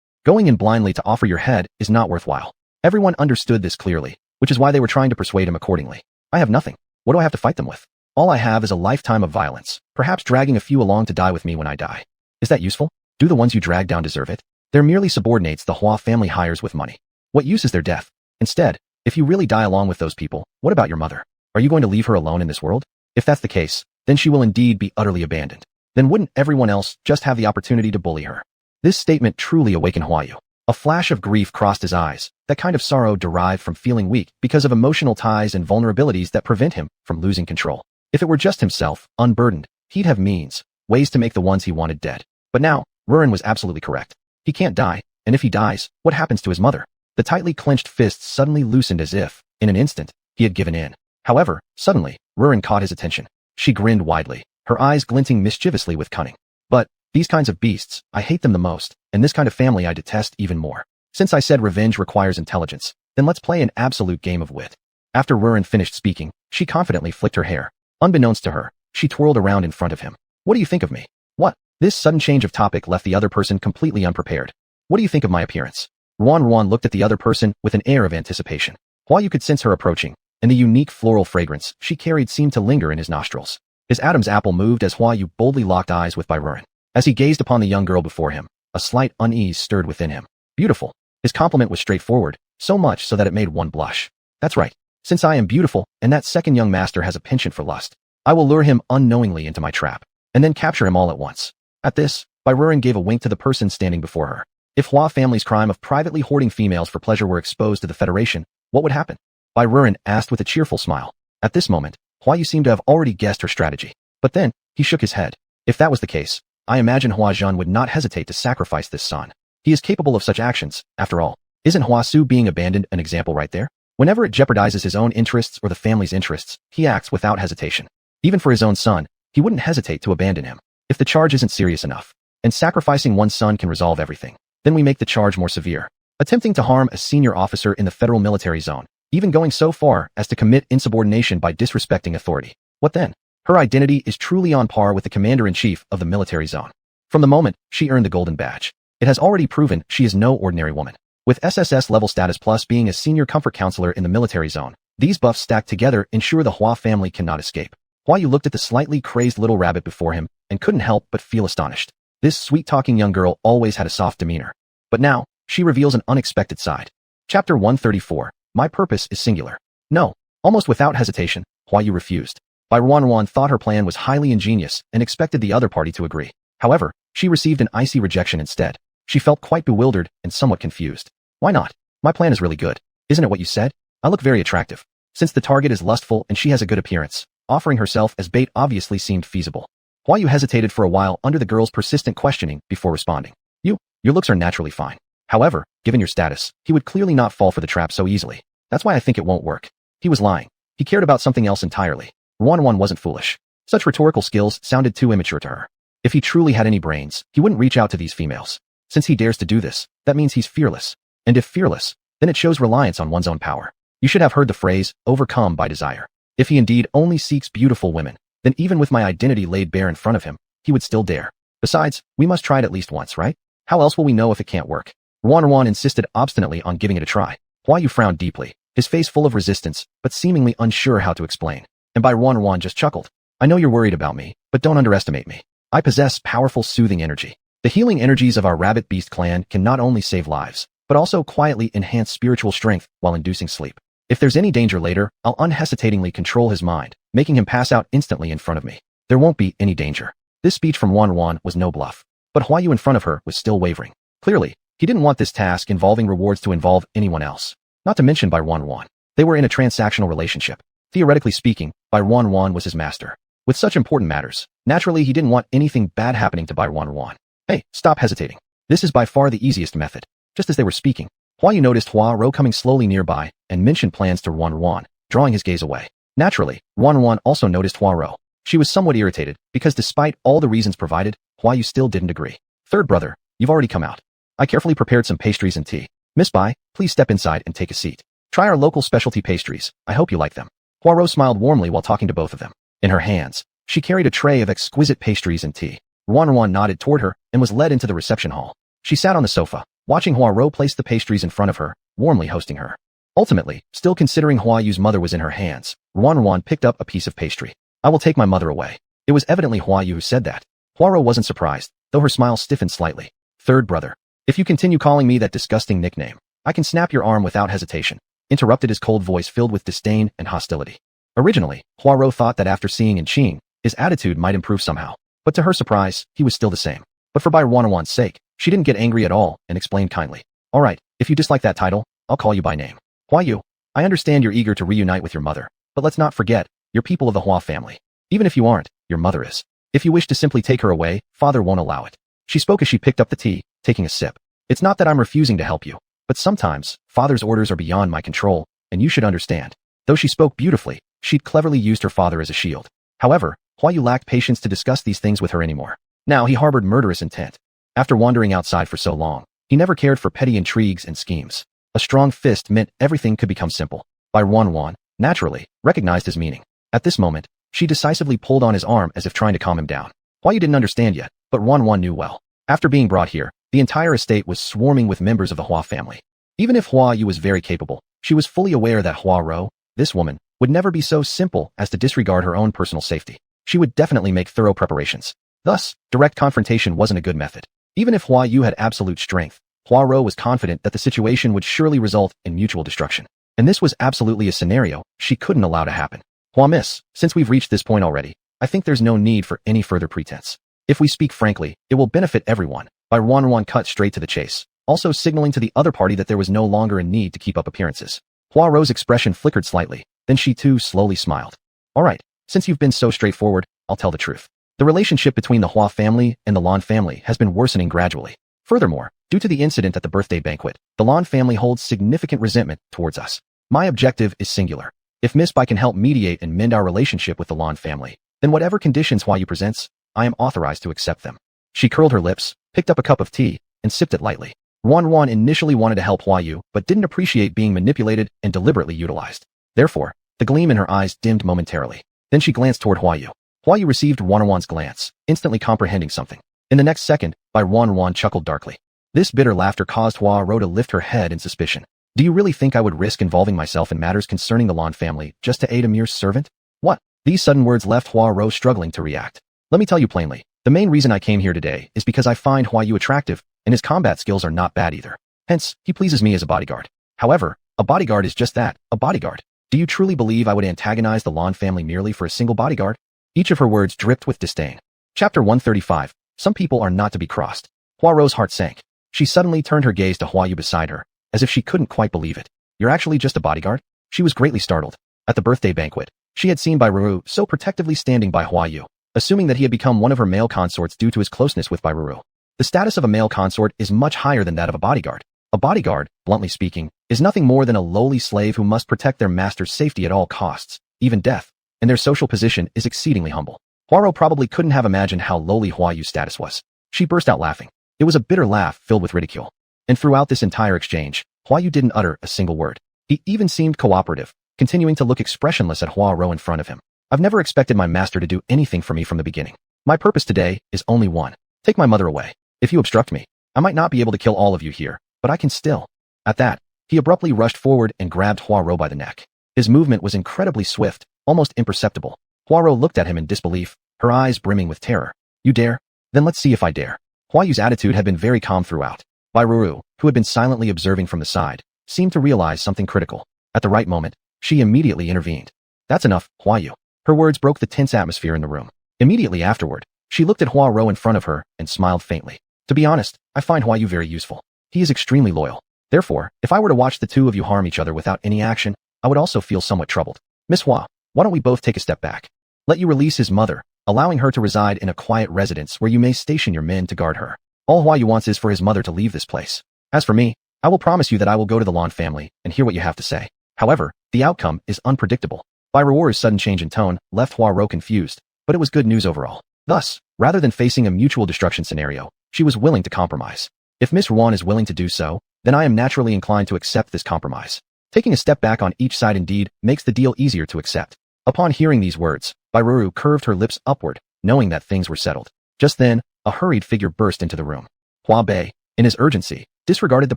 Going in blindly to offer your head is not worthwhile. Everyone understood this clearly, which is why they were trying to persuade him accordingly. I have nothing. What do I have to fight them with? All I have is a lifetime of violence, perhaps dragging a few along to die with me when I die. Is that useful? Do the ones you drag down deserve it? They're merely subordinates the Hua family hires with money. What use is their death? Instead, if you really die along with those people, what about your mother? Are you going to leave her alone in this world? If that's the case, then she will indeed be utterly abandoned. Then wouldn't everyone else just have the opportunity to bully her? This statement truly awakened Hua Yu. A flash of grief crossed his eyes, that kind of sorrow derived from feeling weak because of emotional ties and vulnerabilities that prevent him from losing control. If it were just himself, unburdened, he'd have means, ways to make the ones he wanted dead. But now, Ruren was absolutely correct. He can't die, and if he dies, what happens to his mother? The tightly clenched fists suddenly loosened as if, in an instant, he had given in. However, suddenly, Ruren caught his attention. She grinned widely, her eyes glinting mischievously with cunning. But, these kinds of beasts, I hate them the most, and this kind of family I detest even more. Since I said revenge requires intelligence, then let's play an absolute game of wit. After Ruren finished speaking, she confidently flicked her hair. Unbeknownst to her, she twirled around in front of him. What do you think of me? What? This sudden change of topic left the other person completely unprepared. What do you think of my appearance? Ruan looked at the other person with an air of anticipation. While you could sense her approaching, and the unique floral fragrance she carried seemed to linger in his nostrils. His Adam's apple moved as Hua Yu boldly locked eyes with Bai Ruren. As he gazed upon the young girl before him, a slight unease stirred within him. Beautiful. His compliment was straightforward, so much so that it made one blush. That's right. Since I am beautiful, and that second young master has a penchant for lust, I will lure him unknowingly into my trap, and then capture him all at once. At this, Bai Ruren gave a wink to the person standing before her. If Hua family's crime of privately hoarding females for pleasure were exposed to the Federation, what would happen? Bai Ruren asked with a cheerful smile. At this moment, Hua Yu seemed to have already guessed her strategy. But then, he shook his head. If that was the case, I imagine Hua Zhen would not hesitate to sacrifice this son. He is capable of such actions, after all. Isn't Hua Su being abandoned an example right there? Whenever it jeopardizes his own interests or the family's interests, he acts without hesitation. Even for his own son, he wouldn't hesitate to abandon him. If the charge isn't serious enough, and sacrificing one's son can resolve everything, then we make the charge more severe. Attempting to harm a senior officer in the federal military zone, even going so far as to commit insubordination by disrespecting authority. What then? Her identity is truly on par with the commander-in-chief of the military zone. From the moment she earned the golden badge, it has already proven she is no ordinary woman. With SSS-level status plus being a senior comfort counselor in the military zone, these buffs stacked together ensure the Hua family cannot escape. Hua Yu looked at the slightly crazed little rabbit before him and couldn't help but feel astonished. This sweet-talking young girl always had a soft demeanor. But now, she reveals an unexpected side. Chapter 134. My purpose is singular. No. Almost without hesitation, Hua Yu refused. Bai Ruan thought her plan was highly ingenious and expected the other party to agree. However, she received an icy rejection instead. She felt quite bewildered and somewhat confused. Why not? My plan is really good. Isn't it what you said? I look very attractive. Since the target is lustful and she has a good appearance, offering herself as bait obviously seemed feasible. Hua Yu hesitated for a while under the girl's persistent questioning before responding. Your looks are naturally fine. However, given your status, he would clearly not fall for the trap so easily. That's why I think it won't work. He was lying. He cared about something else entirely. Ruan wasn't foolish. Such rhetorical skills sounded too immature to her. If he truly had any brains, he wouldn't reach out to these females. Since he dares to do this, that means he's fearless. And if fearless, then it shows reliance on one's own power. You should have heard the phrase, overcome by desire. If he indeed only seeks beautiful women, then even with my identity laid bare in front of him, he would still dare. Besides, we must try it at least once, right? How else will we know if it can't work? Ruan insisted obstinately on giving it a try. Hua Yu frowned deeply, his face full of resistance, but seemingly unsure how to explain. And Bai Ruan just chuckled. I know you're worried about me, but don't underestimate me. I possess powerful soothing energy. The healing energies of our rabbit beast clan can not only save lives, but also quietly enhance spiritual strength while inducing sleep. If there's any danger later, I'll unhesitatingly control his mind, making him pass out instantly in front of me. There won't be any danger. This speech from Ruan was no bluff. But Hua Yu in front of her was still wavering. Clearly, he didn't want this task involving rewards to involve anyone else. Not to mention Bai Ruan. They were in a transactional relationship. Theoretically speaking, Bai Ruan was his master. With such important matters, naturally he didn't want anything bad happening to Bai Ruan. Hey, stop hesitating. This is by far the easiest method. Just as they were speaking, Hua Yu noticed Hua Ro coming slowly nearby and mentioned plans to Wan, drawing his gaze away. Naturally, Wan also noticed Hua Ro. She was somewhat irritated because despite all the reasons provided, Hua Yu still didn't agree. Third brother, you've already come out. I carefully prepared some pastries and tea. Miss Bai, please step inside and take a seat. Try our local specialty pastries. I hope you like them. Hua Ro smiled warmly while talking to both of them. In her hands, she carried a tray of exquisite pastries and tea. Wan nodded toward her and was led into the reception hall. She sat on the sofa, watching Hua Ro place the pastries in front of her, warmly hosting her. Ultimately, still considering Hua Yu's mother was in her hands, Wan picked up a piece of pastry. I will take my mother away. It was evidently Hua Yu who said that. Hua Ro wasn't surprised, though her smile stiffened slightly. Third brother, if you continue calling me that disgusting nickname, I can snap your arm without hesitation, interrupted his cold voice filled with disdain and hostility. Originally, Hua Ro thought that after seeing and Qing, his attitude might improve somehow, but to her surprise, he was still the same. But for Wan's sake, she didn't get angry at all and explained kindly. All right, if you dislike that title, I'll call you by name. Hua Yu, I understand you're eager to reunite with your mother, but let's not forget, you're people of the Hua family. Even if you aren't, your mother is. If you wish to simply take her away, father won't allow it. She spoke as she picked up the tea, taking a sip. It's not that I'm refusing to help you, but sometimes, father's orders are beyond my control, and you should understand. Though she spoke beautifully, she'd cleverly used her father as a shield. However, Hua Yu lacked patience to discuss these things with her anymore. Now he harbored murderous intent. After wandering outside for so long, he never cared for petty intrigues and schemes. A strong fist meant everything could become simple. Wan, naturally, recognized his meaning. At this moment, she decisively pulled on his arm as if trying to calm him down. Hua Yu didn't understand yet, but Wan knew well. After being brought here, the entire estate was swarming with members of the Hua family. Even if Hua Yu was very capable, she was fully aware that Hua Ro, this woman, would never be so simple as to disregard her own personal safety. She would definitely make thorough preparations. Thus, direct confrontation wasn't a good method. Even if Hua Yu had absolute strength, Hua Ro was confident that the situation would surely result in mutual destruction. And this was absolutely a scenario she couldn't allow to happen. Hua Miss, since we've reached this point already, I think there's no need for any further pretense. If we speak frankly, it will benefit everyone. Wan cut straight to the chase, also signaling to the other party that there was no longer a need to keep up appearances. Hua Ro's expression flickered slightly, then she too slowly smiled. All right, since you've been so straightforward, I'll tell the truth. The relationship between the Hua family and the Lan family has been worsening gradually. Furthermore, due to the incident at the birthday banquet, the Lan family holds significant resentment towards us. My objective is singular. If Miss Bai can help mediate and mend our relationship with the Lan family, then whatever conditions Hua Yu presents, I am authorized to accept them. She curled her lips, picked up a cup of tea, and sipped it lightly. Wan initially wanted to help Hua Yu, but didn't appreciate being manipulated and deliberately utilized. Therefore, the gleam in her eyes dimmed momentarily. Then she glanced toward Hua Yu. Hua Yu received Wan's glance, instantly comprehending something. In the next second, Wan chuckled darkly. This bitter laughter caused Hua Ro to lift her head in suspicion. Do you really think I would risk involving myself in matters concerning the Lan family just to aid a mere servant? What? These sudden words left Hua Ro struggling to react. Let me tell you plainly, the main reason I came here today is because I find Hua Yu attractive, and his combat skills are not bad either. Hence, he pleases me as a bodyguard. However, a bodyguard is just that, a bodyguard. Do you truly believe I would antagonize the Lan family merely for a single bodyguard? Each of her words dripped with disdain. Chapter 135. Some people are not to be crossed. Hua Ro's heart sank. She suddenly turned her gaze to Hua Yu beside her, as if she couldn't quite believe it. You're actually just a bodyguard? She was greatly startled. At the birthday banquet, she had seen Bairuru so protectively standing by Hua Yu, assuming that he had become one of her male consorts due to his closeness with Bairuru. The status of a male consort is much higher than that of a bodyguard. A bodyguard, bluntly speaking, is nothing more than a lowly slave who must protect their master's safety at all costs, even death, and their social position is exceedingly humble. Hua Ro probably couldn't have imagined how lowly Hua Yu's status was. She burst out laughing. It was a bitter laugh filled with ridicule. And throughout this entire exchange, Hua Yu didn't utter a single word. He even seemed cooperative, continuing to look expressionless at Hua Ro in front of him. I've never expected my master to do anything for me from the beginning. My purpose today is only one. Take my mother away. If you obstruct me, I might not be able to kill all of you here, but I can still. At that, he abruptly rushed forward and grabbed Hua Ro by the neck. His movement was incredibly swift, almost imperceptible. Hua Ro looked at him in disbelief, her eyes brimming with terror. You dare? Then let's see if I dare. Hua Yu's attitude had been very calm throughout. Bairuru, who had been silently observing from the side, seemed to realize something critical. At the right moment, she immediately intervened. That's enough, Hua Yu. Her words broke the tense atmosphere in the room. Immediately afterward, she looked at Hua Ro in front of her and smiled faintly. To be honest, I find Hua Yu very useful. He is extremely loyal. Therefore, if I were to watch the two of you harm each other without any action, I would also feel somewhat troubled. Miss Hua, why don't we both take a step back? Let you release his mother, allowing her to reside in a quiet residence where you may station your men to guard her. All Hua Yu wants is for his mother to leave this place. As for me, I will promise you that I will go to the Lawn family and hear what you have to say. However, the outcome is unpredictable. Bairuoru's sudden change in tone left Huaro confused, but it was good news overall. Thus, rather than facing a mutual destruction scenario, she was willing to compromise. If Miss Ruan is willing to do so, then I am naturally inclined to accept this compromise. Taking a step back on each side indeed makes the deal easier to accept. Upon hearing these words, Bairuoru curved her lips upward, knowing that things were settled. Just then, a hurried figure burst into the room. Hua Bei, in his urgency, disregarded the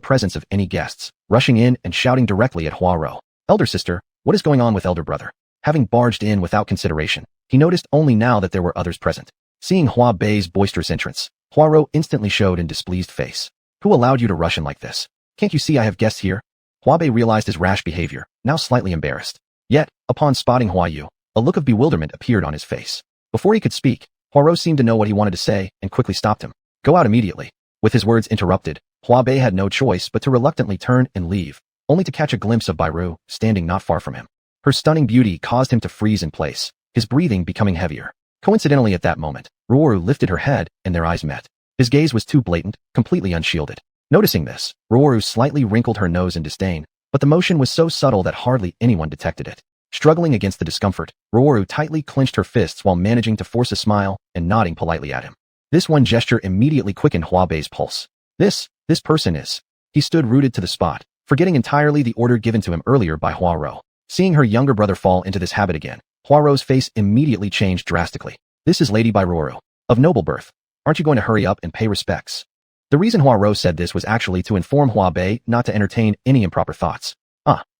presence of any guests, rushing in and shouting directly at Huaro. Elder sister, what is going on with elder brother? Having barged in without consideration, he noticed only now that there were others present. Seeing Hua Bei's boisterous entrance, Huaro instantly showed in displeased face. Who allowed you to rush in like this? Can't you see I have guests here? Hua Bei realized his rash behavior, now slightly embarrassed. Yet, upon spotting Hua Yu, a look of bewilderment appeared on his face. Before he could speak, Huaro seemed to know what he wanted to say and quickly stopped him. Go out immediately. With his words interrupted, Hua Bei had no choice but to reluctantly turn and leave, only to catch a glimpse of Bairu standing not far from him. Her stunning beauty caused him to freeze in place, his breathing becoming heavier. Coincidentally at that moment, Ruoru lifted her head and their eyes met. His gaze was too blatant, completely unshielded. Noticing this, Ruoru slightly wrinkled her nose in disdain, but the motion was so subtle that hardly anyone detected it. Struggling against the discomfort, Ruoru tightly clenched her fists while managing to force a smile and nodding politely at him. This one gesture immediately quickened Hua Bei's pulse. This person is. He stood rooted to the spot, forgetting entirely the order given to him earlier by Huaro. Seeing her younger brother fall into this habit again, Huaro's face immediately changed drastically. This is Lady Bairuoru, of noble birth. Aren't you going to hurry up and pay respects? The reason Huaro said this was actually to inform Hua Bei not to entertain any improper thoughts.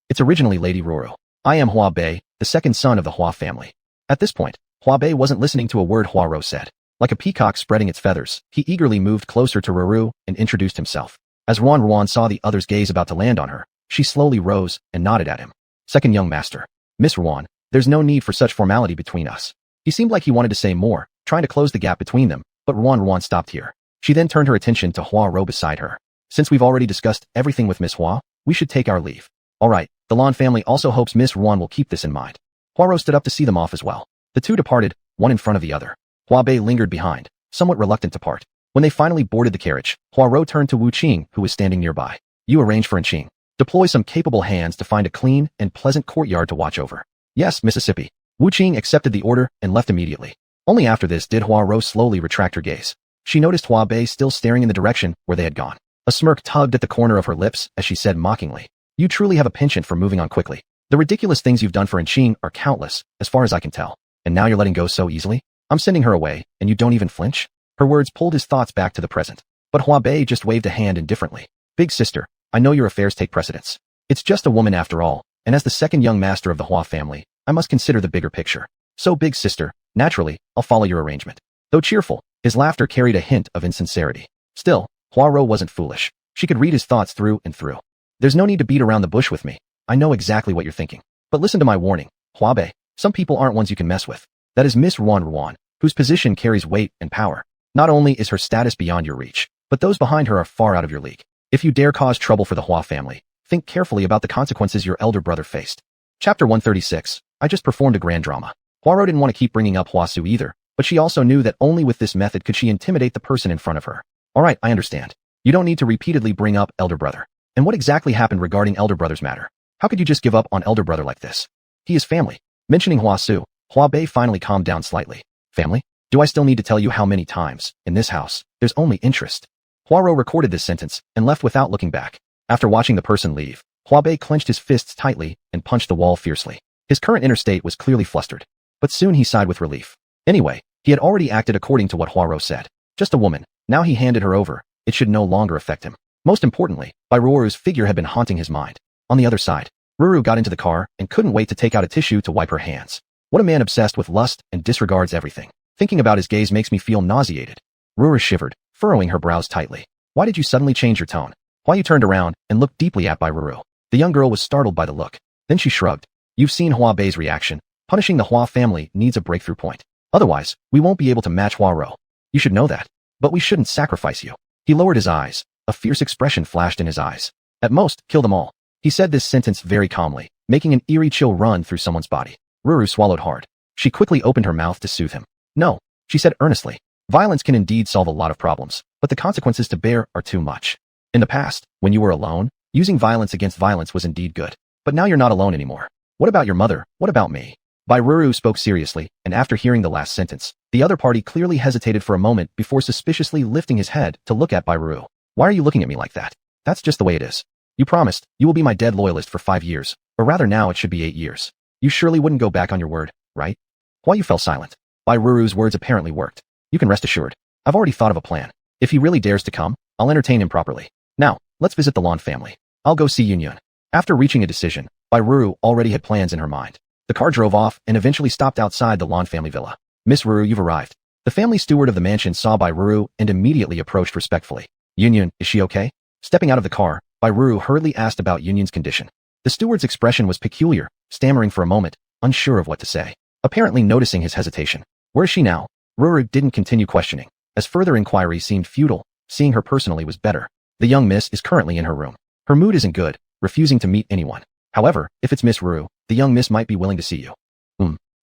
It's originally Lady Ruoru. I am Hua Bei, the second son of the Hua family. At this point, Hua Bei wasn't listening to a word Huaro said. Like a peacock spreading its feathers, he eagerly moved closer to Ruoru and introduced himself. As Ruan saw the other's gaze about to land on her, she slowly rose and nodded at him. Second young master. Miss Ruan, there's no need for such formality between us. He seemed like he wanted to say more, trying to close the gap between them, but Ruan stopped here. She then turned her attention to Huaro beside her. Since we've already discussed everything with Miss Hua, we should take our leave. Alright, the Lan family also hopes Miss Ruan will keep this in mind. Huaro stood up to see them off as well. The two departed, one in front of the other. Hua Bei lingered behind, somewhat reluctant to part. When they finally boarded the carriage, Huaro turned to Wu Qing, who was standing nearby. You arrange for Qing. Deploy some capable hands to find a clean and pleasant courtyard to watch over. Yes, Mississippi. Wu Qing accepted the order and left immediately. Only after this did Huaro slowly retract her gaze. She noticed Hua Bei still staring in the direction where they had gone. A smirk tugged at the corner of her lips as she said mockingly, You truly have a penchant for moving on quickly. The ridiculous things you've done for Qing are countless, as far as I can tell. And now you're letting go so easily? I'm sending her away, and you don't even flinch? Her words pulled his thoughts back to the present. But Hua Bei just waved a hand indifferently. Big sister, I know your affairs take precedence. It's just a woman after all, and as the second young master of the Hua family, I must consider the bigger picture. So big sister, naturally, I'll follow your arrangement. Though cheerful, his laughter carried a hint of insincerity. Still, Huaro wasn't foolish. She could read his thoughts through and through. There's no need to beat around the bush with me. I know exactly what you're thinking. But listen to my warning, Hua Bei, some people aren't ones you can mess with. That is Miss Ruan, whose position carries weight and power. Not only is her status beyond your reach, but those behind her are far out of your league. If you dare cause trouble for the Hua family, think carefully about the consequences your elder brother faced. Chapter 136. I just performed a grand drama. Huaro didn't want to keep bringing up Huasu either, but she also knew that only with this method could she intimidate the person in front of her. Alright, I understand. You don't need to repeatedly bring up elder brother. And what exactly happened regarding elder brother's matter? How could you just give up on elder brother like this? He is family. Mentioning Huasu, Hua Bei finally calmed down slightly. Family? Do I still need to tell you how many times, in this house, there's only interest? Huaro recorded this sentence and left without looking back. After watching the person leave, Hua Bei clenched his fists tightly and punched the wall fiercely. His current inner state was clearly flustered. But soon he sighed with relief. Anyway, he had already acted according to what Huaro said. Just a woman, now he handed her over, it should no longer affect him. Most importantly, Bairuoru's figure had been haunting his mind. On the other side, Ruru got into the car and couldn't wait to take out a tissue to wipe her hands. What a man obsessed with lust and disregards everything. Thinking about his gaze makes me feel nauseated. Ruru shivered, furrowing her brows tightly. Why did you suddenly change your tone? Hua Yu turned around and looked deeply at Bairu. The young girl was startled by the look. Then she shrugged. You've seen Hua Bei's reaction. Punishing the Hua family needs a breakthrough point. Otherwise, we won't be able to match Huaro. You should know that. But we shouldn't sacrifice you. He lowered his eyes. A fierce expression flashed in his eyes. At most, kill them all. He said this sentence very calmly, making an eerie chill run through someone's body. Ruru swallowed hard. She quickly opened her mouth to soothe him. No, she said earnestly. Violence can indeed solve a lot of problems, but the consequences to bear are too much. In the past, when you were alone, using violence against violence was indeed good. But now you're not alone anymore. What about your mother? What about me? Bairuru spoke seriously, and after hearing the last sentence, the other party clearly hesitated for a moment before suspiciously lifting his head to look at Bairuru. Why are you looking at me like that? That's just the way it is. You promised you will be my dead loyalist for 5 years, or rather now it should be 8 years. You surely wouldn't go back on your word, right? Why you fell silent? Bairuru's words apparently worked. You can rest assured. I've already thought of a plan. If he really dares to come, I'll entertain him properly. Now, let's visit the Lan family. I'll go see Yunyun. After reaching a decision, Bairuru already had plans in her mind. The car drove off and eventually stopped outside the Lan family villa. Miss Ruru, you've arrived. The family steward of the mansion saw Bairuru and immediately approached respectfully. Yunyun, is she okay? Stepping out of the car, Bairuru hurriedly asked about Yunyun's condition. The steward's expression was peculiar, stammering for a moment, unsure of what to say. Apparently noticing his hesitation. Where is she now? Ruru didn't continue questioning, as further inquiry seemed futile. Seeing her personally was better. The young miss is currently in her room. Her mood isn't good, refusing to meet anyone. However, if it's Miss Ruru, the young miss might be willing to see you.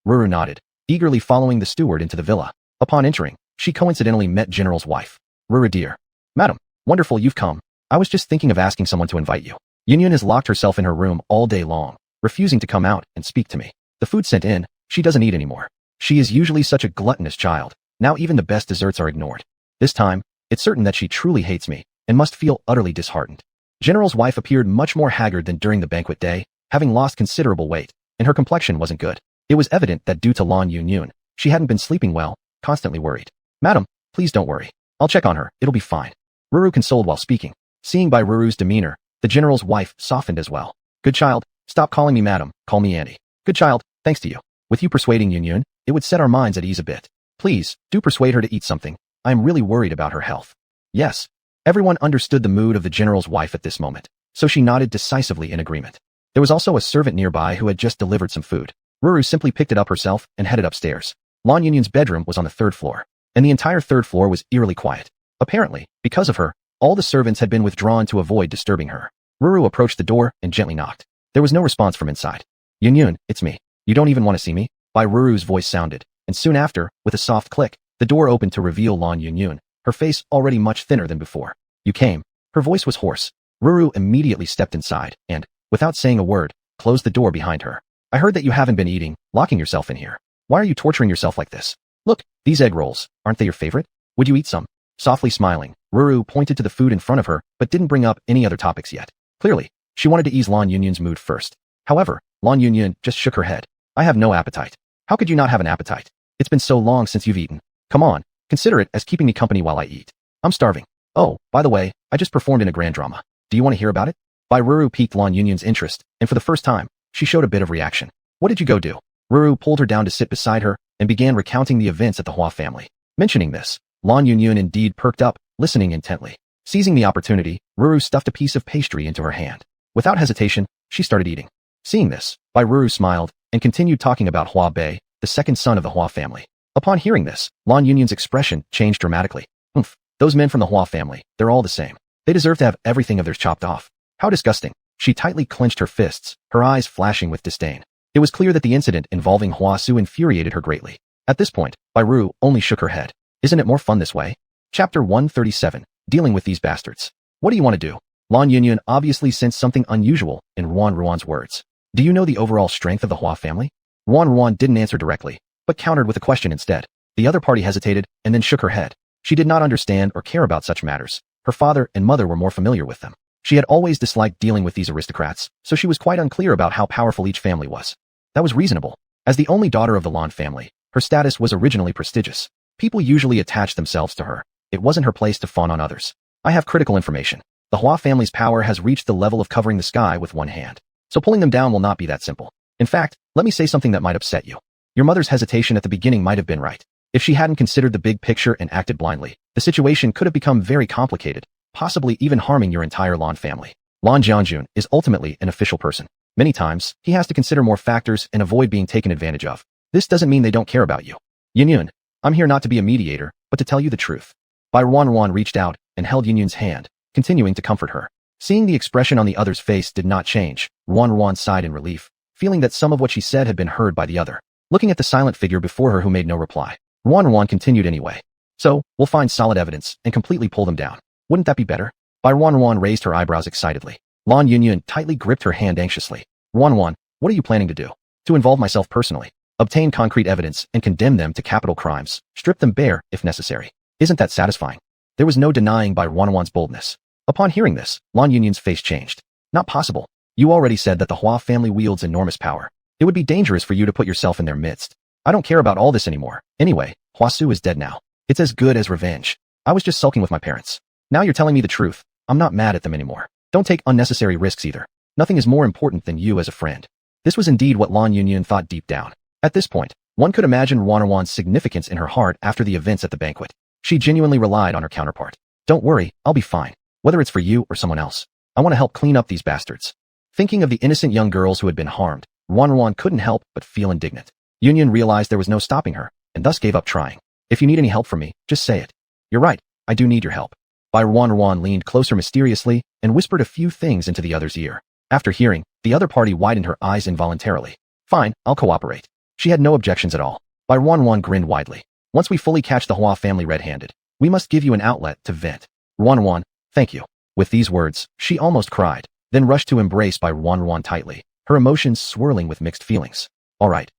Ruru nodded, eagerly following the steward into the villa. Upon entering, she coincidentally met General's wife. Ruru dear. Madam, wonderful you've come. I was just thinking of asking someone to invite you. Yunyun has locked herself in her room all day long, refusing to come out and speak to me. The food sent in, she doesn't eat anymore. She is usually such a gluttonous child. Now even the best desserts are ignored. This time, it's certain that she truly hates me and must feel utterly disheartened. General's wife appeared much more haggard than during the banquet day, having lost considerable weight, and her complexion wasn't good. It was evident that due to Lan Yunyun, she hadn't been sleeping well, constantly worried. Madam, please don't worry. I'll check on her, it'll be fine. Ruru consoled while speaking. Seeing by Ruru's demeanor, the general's wife softened as well. Good child, stop calling me madam, call me auntie. Good child, thanks to you. With you persuading Yunyun, it would set our minds at ease a bit. Please, do persuade her to eat something. I am really worried about her health. Yes. Everyone understood the mood of the general's wife at this moment, so she nodded decisively in agreement. There was also a servant nearby who had just delivered some food. Ruru simply picked it up herself and headed upstairs. Lan Yunyun's bedroom was on the 3rd floor, and the entire 3rd floor was eerily quiet. Apparently, because of her, all the servants had been withdrawn to avoid disturbing her. Ruru approached the door and gently knocked. There was no response from inside. Yunyun, it's me. You don't even want to see me? By Ruru's voice sounded, and soon after, with a soft click, the door opened to reveal Lan Yunyun, her face already much thinner than before. You came. Her voice was hoarse. Ruru immediately stepped inside and, without saying a word, closed the door behind her. I heard that you haven't been eating, locking yourself in here. Why are you torturing yourself like this? Look, these egg rolls, aren't they your favorite? Would you eat some? Softly smiling, Ruru pointed to the food in front of her but didn't bring up any other topics yet. Clearly, she wanted to ease Lan Yunyun's mood first. However, Lan Yunyun just shook her head. I have no appetite. How could you not have an appetite? It's been so long since you've eaten. Come on, consider it as keeping me company while I eat. I'm starving. Oh, by the way, I just performed in a grand drama. Do you want to hear about it? Ruru piqued Lan Yunyun's interest, and for the first time, she showed a bit of reaction. What did you go do? Ruru pulled her down to sit beside her and began recounting the events at the Hua family. Mentioning this, Lan Yunyun indeed perked up, listening intently. Seizing the opportunity, Ruru stuffed a piece of pastry into her hand. Without hesitation, she started eating. Seeing this, Ruru smiled and continued talking about Hua Bei, the second son of the Hua family. Upon hearing this, Lan Yunyun's expression changed dramatically. Those men from the Hua family, they're all the same. They deserve to have everything of theirs chopped off. How disgusting. She tightly clenched her fists, her eyes flashing with disdain. It was clear that the incident involving Hua Su infuriated her greatly. At this point, Bairu only shook her head. Isn't it more fun this way? Chapter 137, Dealing with These Bastards. What do you want to do? Lan Yunyun obviously sensed something unusual in Ruan's words. Do you know the overall strength of the Hua family? Ruan didn't answer directly, but countered with a question instead. The other party hesitated and then shook her head. She did not understand or care about such matters. Her father and mother were more familiar with them. She had always disliked dealing with these aristocrats, so she was quite unclear about how powerful each family was. That was reasonable. As the only daughter of the Lan family, her status was originally prestigious. People usually attached themselves to her. It wasn't her place to fawn on others. I have critical information. The Hua family's power has reached the level of covering the sky with one hand. So pulling them down will not be that simple. In fact, let me say something that might upset you. Your mother's hesitation at the beginning might have been right. If she hadn't considered the big picture and acted blindly, the situation could have become very complicated, possibly even harming your entire Lan family. Lan Jianjun is ultimately an official person. Many times, he has to consider more factors and avoid being taken advantage of. This doesn't mean they don't care about you. Yunyun, I'm here not to be a mediator, but to tell you the truth. Ruan reached out and held Yunyun's hand, continuing to comfort her. Seeing the expression on the other's face did not change, Ruan sighed in relief, feeling that some of what she said had been heard by the other. Looking at the silent figure before her who made no reply, Ruan continued anyway. So, we'll find solid evidence and completely pull them down. Wouldn't that be better? Bai Ruan raised her eyebrows excitedly. Lan Yunyun tightly gripped her hand anxiously. Ruan, what are you planning to do? To involve myself personally. Obtain concrete evidence and condemn them to capital crimes. Strip them bare, if necessary. Isn't that satisfying? There was no denying Bai Ruan's boldness. Upon hearing this, Lan Yunyun's face changed. Not possible. You already said that the Hua family wields enormous power. It would be dangerous for you to put yourself in their midst. I don't care about all this anymore. Anyway, Hua Su is dead now. It's as good as revenge. I was just sulking with my parents. Now you're telling me the truth. I'm not mad at them anymore. Don't take unnecessary risks either. Nothing is more important than you as a friend. This was indeed what Lan Yunyun thought deep down. At this point, one could imagine Ruan's significance in her heart after the events at the banquet. She genuinely relied on her counterpart. Don't worry, I'll be fine. Whether it's for you or someone else. I want to help clean up these bastards. Thinking of the innocent young girls who had been harmed, Ruan couldn't help but feel indignant. Yunyun realized there was no stopping her, and thus gave up trying. If you need any help from me, just say it. You're right, I do need your help. Bai Ruan leaned closer mysteriously and whispered a few things into the other's ear. After hearing, the other party widened her eyes involuntarily. Fine, I'll cooperate. She had no objections at all. Bai Ruan grinned widely. Once we fully catch the Hua family red-handed, we must give you an outlet to vent. Ruan, thank you. With these words, she almost cried, then rushed to embrace Bai Ruan tightly, her emotions swirling with mixed feelings. All right,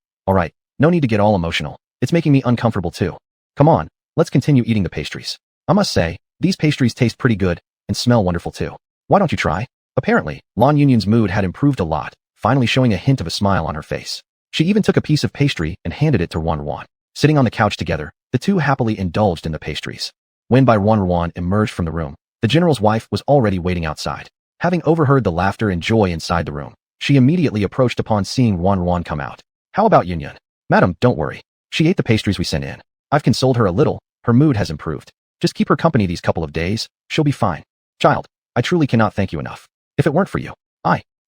no need to get all emotional. It's making me uncomfortable too. Come on, let's continue eating the pastries. I must say, these pastries taste pretty good and smell wonderful too. Why don't you try? Apparently, Lan Yunyun's mood had improved a lot, finally showing a hint of a smile on her face. She even took a piece of pastry and handed it to Ruan. Sitting on the couch together, the two happily indulged in the pastries. When Bai Ruan emerged from the room, the general's wife was already waiting outside. Having overheard the laughter and joy inside the room, she immediately approached upon seeing Ruan come out. How about Yunyun? Madam, don't worry. She ate the pastries we sent in. I've consoled her a little, her mood has improved. Just keep her company these couple of days, she'll be fine. Child, I truly cannot thank you enough. If it weren't for you,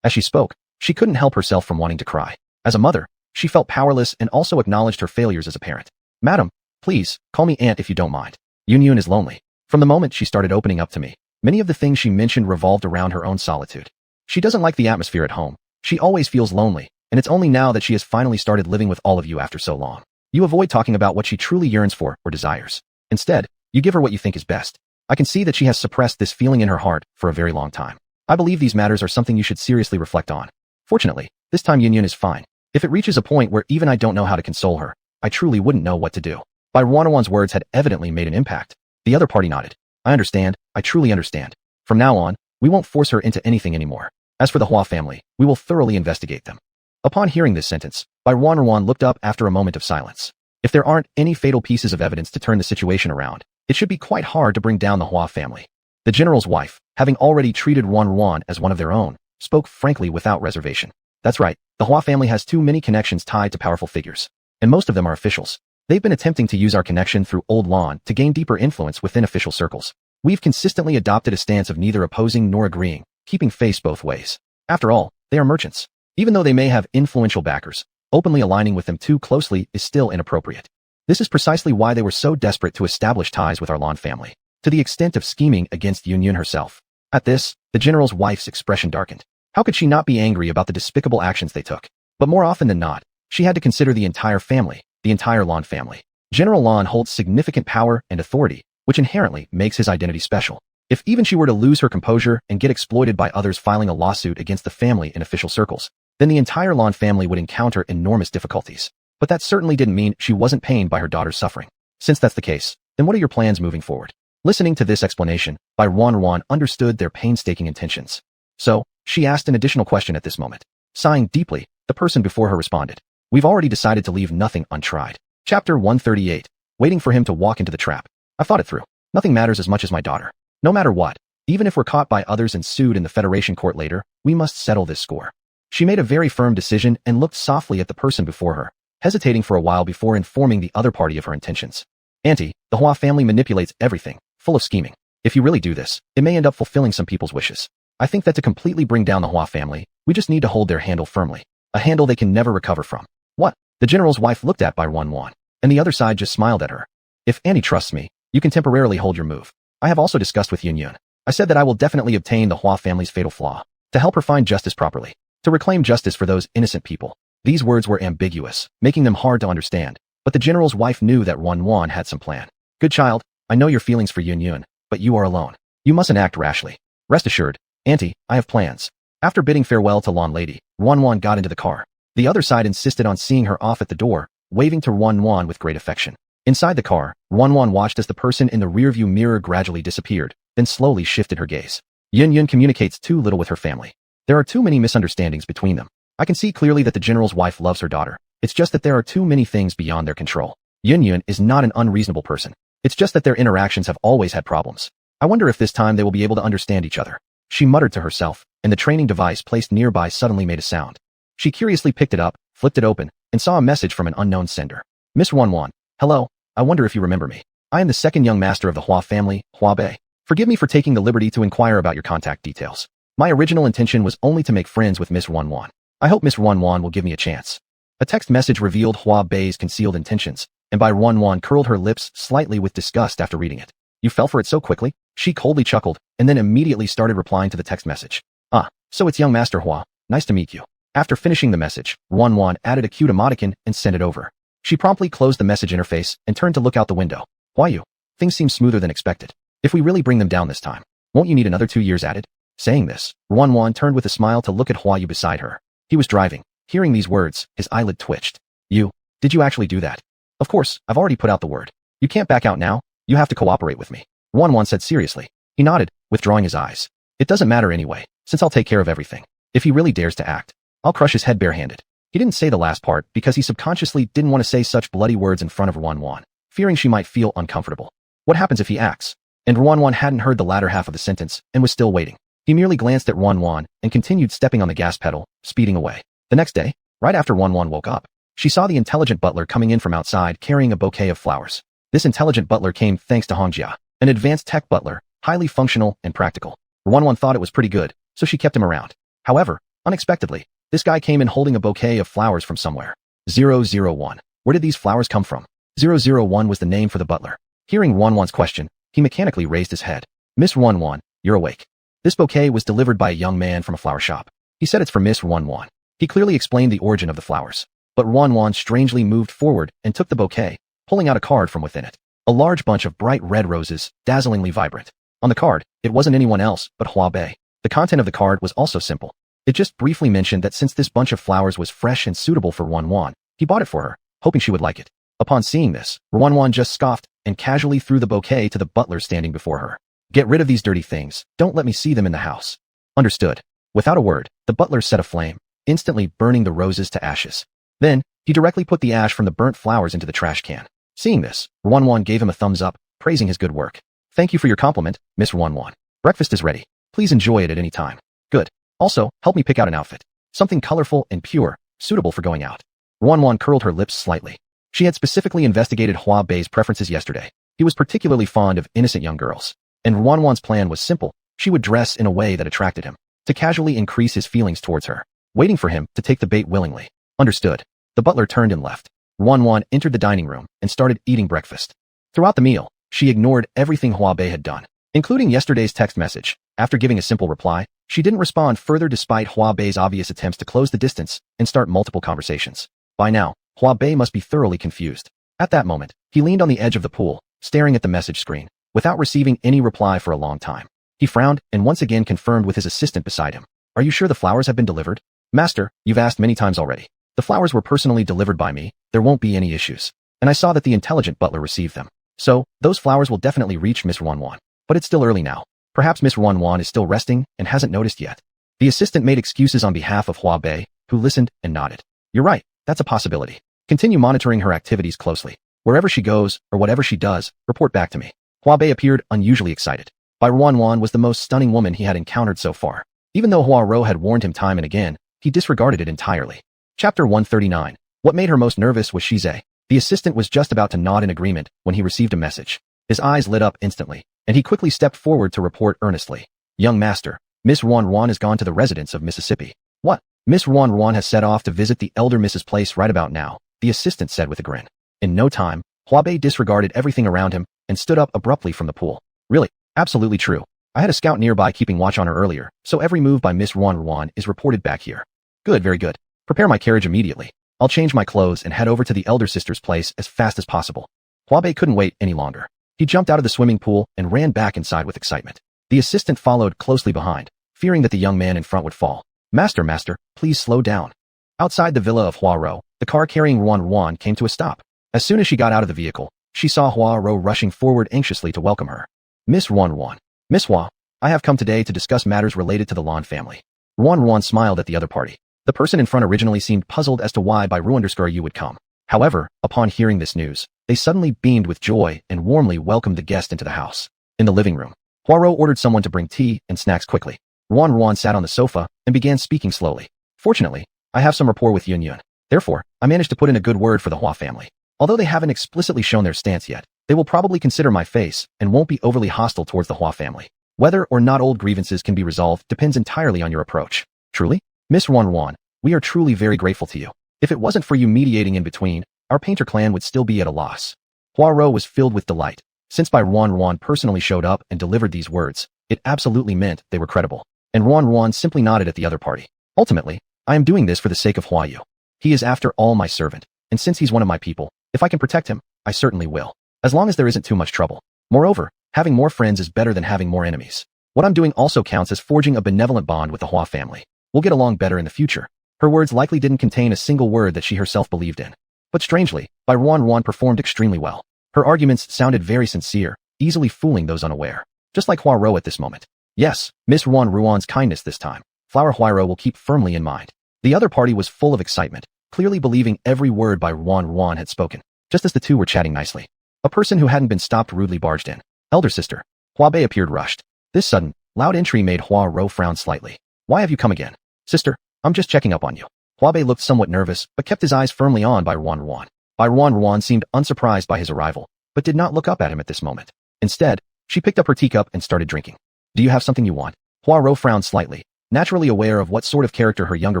As she spoke, she couldn't help herself from wanting to cry. As a mother, she felt powerless and also acknowledged her failures as a parent. Madam, please, call me aunt if you don't mind. Yunyun is lonely. From the moment she started opening up to me, many of the things she mentioned revolved around her own solitude. She doesn't like the atmosphere at home. She always feels lonely, and it's only now that she has finally started living with all of you after so long. You avoid talking about what she truly yearns for or desires. Instead, you give her what you think is best. I can see that she has suppressed this feeling in her heart for a very long time. I believe these matters are something you should seriously reflect on. Fortunately, this time Yunyun is fine. If it reaches a point where even I don't know how to console her, I truly wouldn't know what to do. Bai Ruan's words had evidently made an impact. The other party nodded. I understand, I truly understand. From now on, we won't force her into anything anymore. As for the Hua family, we will thoroughly investigate them. Upon hearing this sentence, Bai Ruan looked up after a moment of silence. If there aren't any fatal pieces of evidence to turn the situation around, it should be quite hard to bring down the Hua family. The general's wife, having already treated Ruan as one of their own, spoke frankly without reservation. That's right, the Hua family has too many connections tied to powerful figures. And most of them are officials. They've been attempting to use our connection through Old Lan to gain deeper influence within official circles. We've consistently adopted a stance of neither opposing nor agreeing, keeping face both ways. After all, they are merchants. Even though they may have influential backers, openly aligning with them too closely is still inappropriate. This is precisely why they were so desperate to establish ties with our Lan family, to the extent of scheming against Yunyun herself. At this, the general's wife's expression darkened. How could she not be angry about the despicable actions they took? But more often than not, she had to consider the entire family, the entire Lan family. General Lan holds significant power and authority, which inherently makes his identity special. If even she were to lose her composure and get exploited by others filing a lawsuit against the family in official circles, then the entire Lan family would encounter enormous difficulties. But that certainly didn't mean she wasn't pained by her daughter's suffering. Since that's the case, then what are your plans moving forward? Listening to this explanation, Bai Ruan understood their painstaking intentions. So, she asked an additional question at this moment. Sighing deeply, the person before her responded. We've already decided to leave nothing untried. Chapter 138. Waiting for him to walk into the trap. I've thought it through. Nothing matters as much as my daughter. No matter what, even if we're caught by others and sued in the Federation court later, we must settle this score. She made a very firm decision and looked softly at the person before her, hesitating for a while before informing the other party of her intentions. Auntie, the Hua family manipulates everything, full of scheming. If you really do this, it may end up fulfilling some people's wishes. I think that to completely bring down the Hua family, we just need to hold their handle firmly. A handle they can never recover from. What? The general's wife looked at Bai Ruan, and the other side just smiled at her. If Auntie trusts me, you can temporarily hold your move. I have also discussed with Yunyun. I said that I will definitely obtain the Hua family's fatal flaw, to help her find justice properly, to reclaim justice for those innocent people. These words were ambiguous, making them hard to understand, but the general's wife knew that Ruan had some plan. Good child, I know your feelings for Yunyun, but you are alone. You mustn't act rashly. Rest assured, Auntie, I have plans. After bidding farewell to Lawn Lady, Wan got into the car. The other side insisted on seeing her off at the door, waving to Wan with great affection. Inside the car, Wan watched as the person in the rearview mirror gradually disappeared, then slowly shifted her gaze. Yun communicates too little with her family. There are too many misunderstandings between them. I can see clearly that the general's wife loves her daughter. It's just that there are too many things beyond their control. Yun is not an unreasonable person. It's just that their interactions have always had problems. I wonder if this time they will be able to understand each other. She muttered to herself, and the training device placed nearby suddenly made a sound. She curiously picked it up, flipped it open, and saw a message from an unknown sender. Miss Wan. Hello, I wonder if you remember me. I am the second young master of the Hua family, Hua Bei. Forgive me for taking the liberty to inquire about your contact details. My original intention was only to make friends with Miss Wan. I hope Miss Wan will give me a chance. A text message revealed Hua Bei's concealed intentions, and Bai Wan curled her lips slightly with disgust after reading it. You fell for it so quickly? She coldly chuckled, and then immediately started replying to the text message. Ah, so it's young Master Hua. Nice to meet you. After finishing the message, Wan added a cute emoticon and sent it over. She promptly closed the message interface and turned to look out the window. Why you? Things seem smoother than expected. If we really bring them down this time, won't you need another 2 years added? Saying this, Wan turned with a smile to look at Hua Yu beside her. He was driving. Hearing these words, his eyelid twitched. Did you actually do that? Of course, I've already put out the word. You can't back out now. You have to cooperate with me. Wan said seriously. He nodded, withdrawing his eyes. It doesn't matter anyway, since I'll take care of everything. If he really dares to act, I'll crush his head barehanded. He didn't say the last part because he subconsciously didn't want to say such bloody words in front of Wan, fearing she might feel uncomfortable. What happens if he acts? And Wan hadn't heard the latter half of the sentence and was still waiting. He merely glanced at Wan and continued stepping on the gas pedal, speeding away. The next day, right after Wan woke up, she saw the intelligent butler coming in from outside carrying a bouquet of flowers. This intelligent butler came thanks to Hongjia, an advanced tech butler, highly functional and practical. Wan thought it was pretty good, so she kept him around. However, unexpectedly, this guy came in holding a bouquet of flowers from somewhere. 001. Where did these flowers come from? 001 was the name for the butler. Hearing Wan's question, he mechanically raised his head. Miss Wan, you're awake. This bouquet was delivered by a young man from a flower shop. He said it's for Miss Wan. He clearly explained the origin of the flowers. But Wan strangely moved forward and took the bouquet, pulling out a card from within it. A large bunch of bright red roses, dazzlingly vibrant. On the card, it wasn't anyone else but Hua Bei. The content of the card was also simple. It just briefly mentioned that since this bunch of flowers was fresh and suitable for Wan, he bought it for her, hoping she would like it. Upon seeing this, Wan just scoffed and casually threw the bouquet to the butler standing before her. Get rid of these dirty things. Don't let me see them in the house. Understood. Without a word, the butler set aflame, instantly burning the roses to ashes. Then, he directly put the ash from the burnt flowers into the trash can. Seeing this, Wan gave him a thumbs up, praising his good work. Thank you for your compliment, Miss Wan. Breakfast is ready. Please enjoy it at any time. Good. Also, help me pick out an outfit. Something colorful and pure, suitable for going out. Wan curled her lips slightly. She had specifically investigated Hua Bei's preferences yesterday. He was particularly fond of innocent young girls. And Wan's plan was simple. She would dress in a way that attracted him, to casually increase his feelings towards her, waiting for him to take the bait willingly. Understood. The butler turned and left. Wan entered the dining room and started eating breakfast. Throughout the meal, she ignored everything Hua Bei had done, including yesterday's text message. After giving a simple reply, she didn't respond further despite Hua Bei's obvious attempts to close the distance and start multiple conversations. By now, Hua Bei must be thoroughly confused. At that moment, he leaned on the edge of the pool, staring at the message screen, without receiving any reply for a long time. He frowned and once again confirmed with his assistant beside him. Are you sure the flowers have been delivered? Master, you've asked many times already. The flowers were personally delivered by me. There won't be any issues. And I saw that the intelligent butler received them. So, those flowers will definitely reach Miss Wan. But it's still early now. Perhaps Miss Wan is still resting and hasn't noticed yet. The assistant made excuses on behalf of Hua Bei, who listened and nodded. You're right, that's a possibility. Continue monitoring her activities closely. Wherever she goes, or whatever she does, report back to me. Hua Bei appeared unusually excited. Bai Wan was the most stunning woman he had encountered so far. Even though Hua Ro had warned him time and again, he disregarded it entirely. Chapter 139. What made her most nervous was Shize. The assistant was just about to nod in agreement when he received a message. His eyes lit up instantly, and he quickly stepped forward to report earnestly. Young master, Miss Wan has gone to the residence of Mississippi. What? Miss Wan has set off to visit the elder Mrs. Place right about now, the assistant said with a grin. In no time, Hua Bei disregarded everything around him and stood up abruptly from the pool. Really? Absolutely true. I had a scout nearby keeping watch on her earlier, so every move by Miss Wan is reported back here. Good, very good. Prepare my carriage immediately. I'll change my clothes and head over to the elder sister's place as fast as possible. Hua Bei couldn't wait any longer. He jumped out of the swimming pool and ran back inside with excitement. The assistant followed closely behind, fearing that the young man in front would fall. Master, please slow down. Outside the villa of Huaro, the car carrying Ruan came to a stop. As soon as she got out of the vehicle, she saw Huaro rushing forward anxiously to welcome her. Miss Ruan. Miss Hua, I have come today to discuss matters related to the Lan family. Ruan smiled at the other party. The person in front originally seemed puzzled as to why by Ru_you would come. However, upon hearing this news, they suddenly beamed with joy and warmly welcomed the guest into the house. In the living room, Huaro ordered someone to bring tea and snacks quickly. Ruan sat on the sofa and began speaking slowly. Fortunately, I have some rapport with Yun. Therefore, I managed to put in a good word for the Hua family. Although they haven't explicitly shown their stance yet, they will probably consider my face and won't be overly hostile towards the Hua family. Whether or not old grievances can be resolved depends entirely on your approach. Truly? Miss Ruan, we are truly very grateful to you. If it wasn't for you mediating in between, our painter clan would still be at a loss. Huaro was filled with delight. Since Bai Ruan personally showed up and delivered these words, it absolutely meant they were credible. And Ruan simply nodded at the other party. Ultimately, I am doing this for the sake of Huayu. He is after all my servant, and since he's one of my people, if I can protect him, I certainly will. As long as there isn't too much trouble. Moreover, having more friends is better than having more enemies. What I'm doing also counts as forging a benevolent bond with the Hua family. We'll get along better in the future. Her words likely didn't contain a single word that she herself believed in. But strangely, Bai Ruan performed extremely well. Her arguments sounded very sincere, easily fooling those unaware. Just like Huaro at this moment. Yes, Miss Ruan's kindness this time. Flower Huaro will keep firmly in mind. The other party was full of excitement, clearly believing every word Bai Ruan had spoken. Just as the two were chatting nicely, a person who hadn't been stopped rudely barged in. Elder sister. Huabei appeared rushed. This sudden, loud entry made Huaro frown slightly. Why have you come again? Sister, I'm just checking up on you. Huabei looked somewhat nervous, but kept his eyes firmly on Bai Ruan. Bai Ruan seemed unsurprised by his arrival, but did not look up at him at this moment. Instead, she picked up her teacup and started drinking. Do you have something you want? Huaro frowned slightly, naturally aware of what sort of character her younger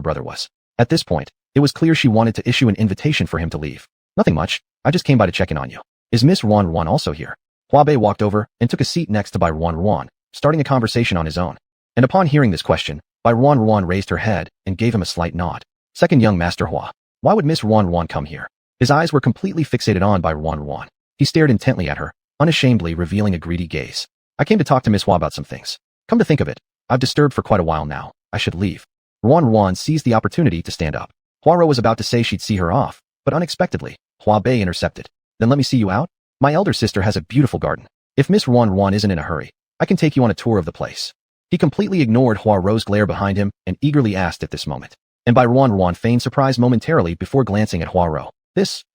brother was. At this point, it was clear she wanted to issue an invitation for him to leave. Nothing much, I just came by to check in on you. Is Miss Ruan also here? Huabei walked over and took a seat next to Bai Ruan, starting a conversation on his own. And upon hearing this question, Bai Ruan raised her head and gave him a slight nod. Second young Master Hua. Why would Miss Ruan come here? His eyes were completely fixated on Bai Ruan. He stared intently at her, unashamedly revealing a greedy gaze. I came to talk to Miss Hua about some things. Come to think of it, I've disturbed for quite a while now. I should leave. Ruan seized the opportunity to stand up. Huaro was about to say she'd see her off, but unexpectedly, Huabei intercepted. Then let me see you out? My elder sister has a beautiful garden. If Miss Ruan isn't in a hurry, I can take you on a tour of the place. He completely ignored Huaro's glare behind him and eagerly asked at this moment. And Bai Ruan feigned surprise momentarily before glancing at Huaro.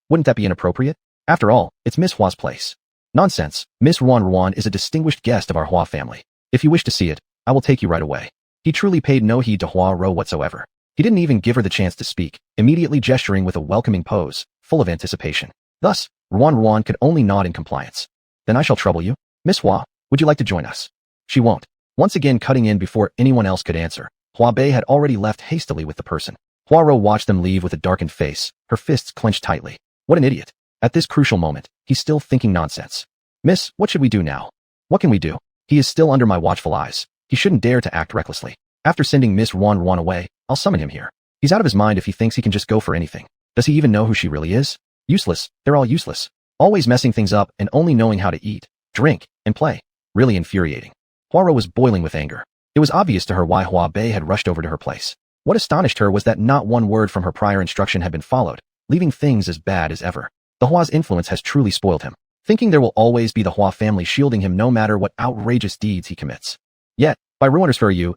Wouldn't that be inappropriate? After all, it's Miss Hua's place. Nonsense, Miss Ruan is a distinguished guest of our Hua family. If you wish to see it, I will take you right away. He truly paid no heed to Huaro whatsoever. He didn't even give her the chance to speak, immediately gesturing with a welcoming pose, full of anticipation. Thus, Ruan could only nod in compliance. Then I shall trouble you. Miss Hua, would you like to join us? She won't. Once again cutting in before anyone else could answer, Huabei had already left hastily with the person. Huaro watched them leave with a darkened face, her fists clenched tightly. What an idiot. At this crucial moment, he's still thinking nonsense. Miss, what should we do now? What can we do? He is still under my watchful eyes. He shouldn't dare to act recklessly. After sending Miss Ruan away, I'll summon him here. He's out of his mind if he thinks he can just go for anything. Does he even know who she really is? Useless, they're all useless. Always messing things up and only knowing how to eat, drink, and play. Really infuriating. Huaro was boiling with anger. It was obvious to her why Huabei had rushed over to her place. What astonished her was that not one word from her prior instruction had been followed, leaving things as bad as ever. The Hua's influence has truly spoiled him, thinking there will always be the Hua family shielding him no matter what outrageous deeds he commits. Yet, Bai Ruan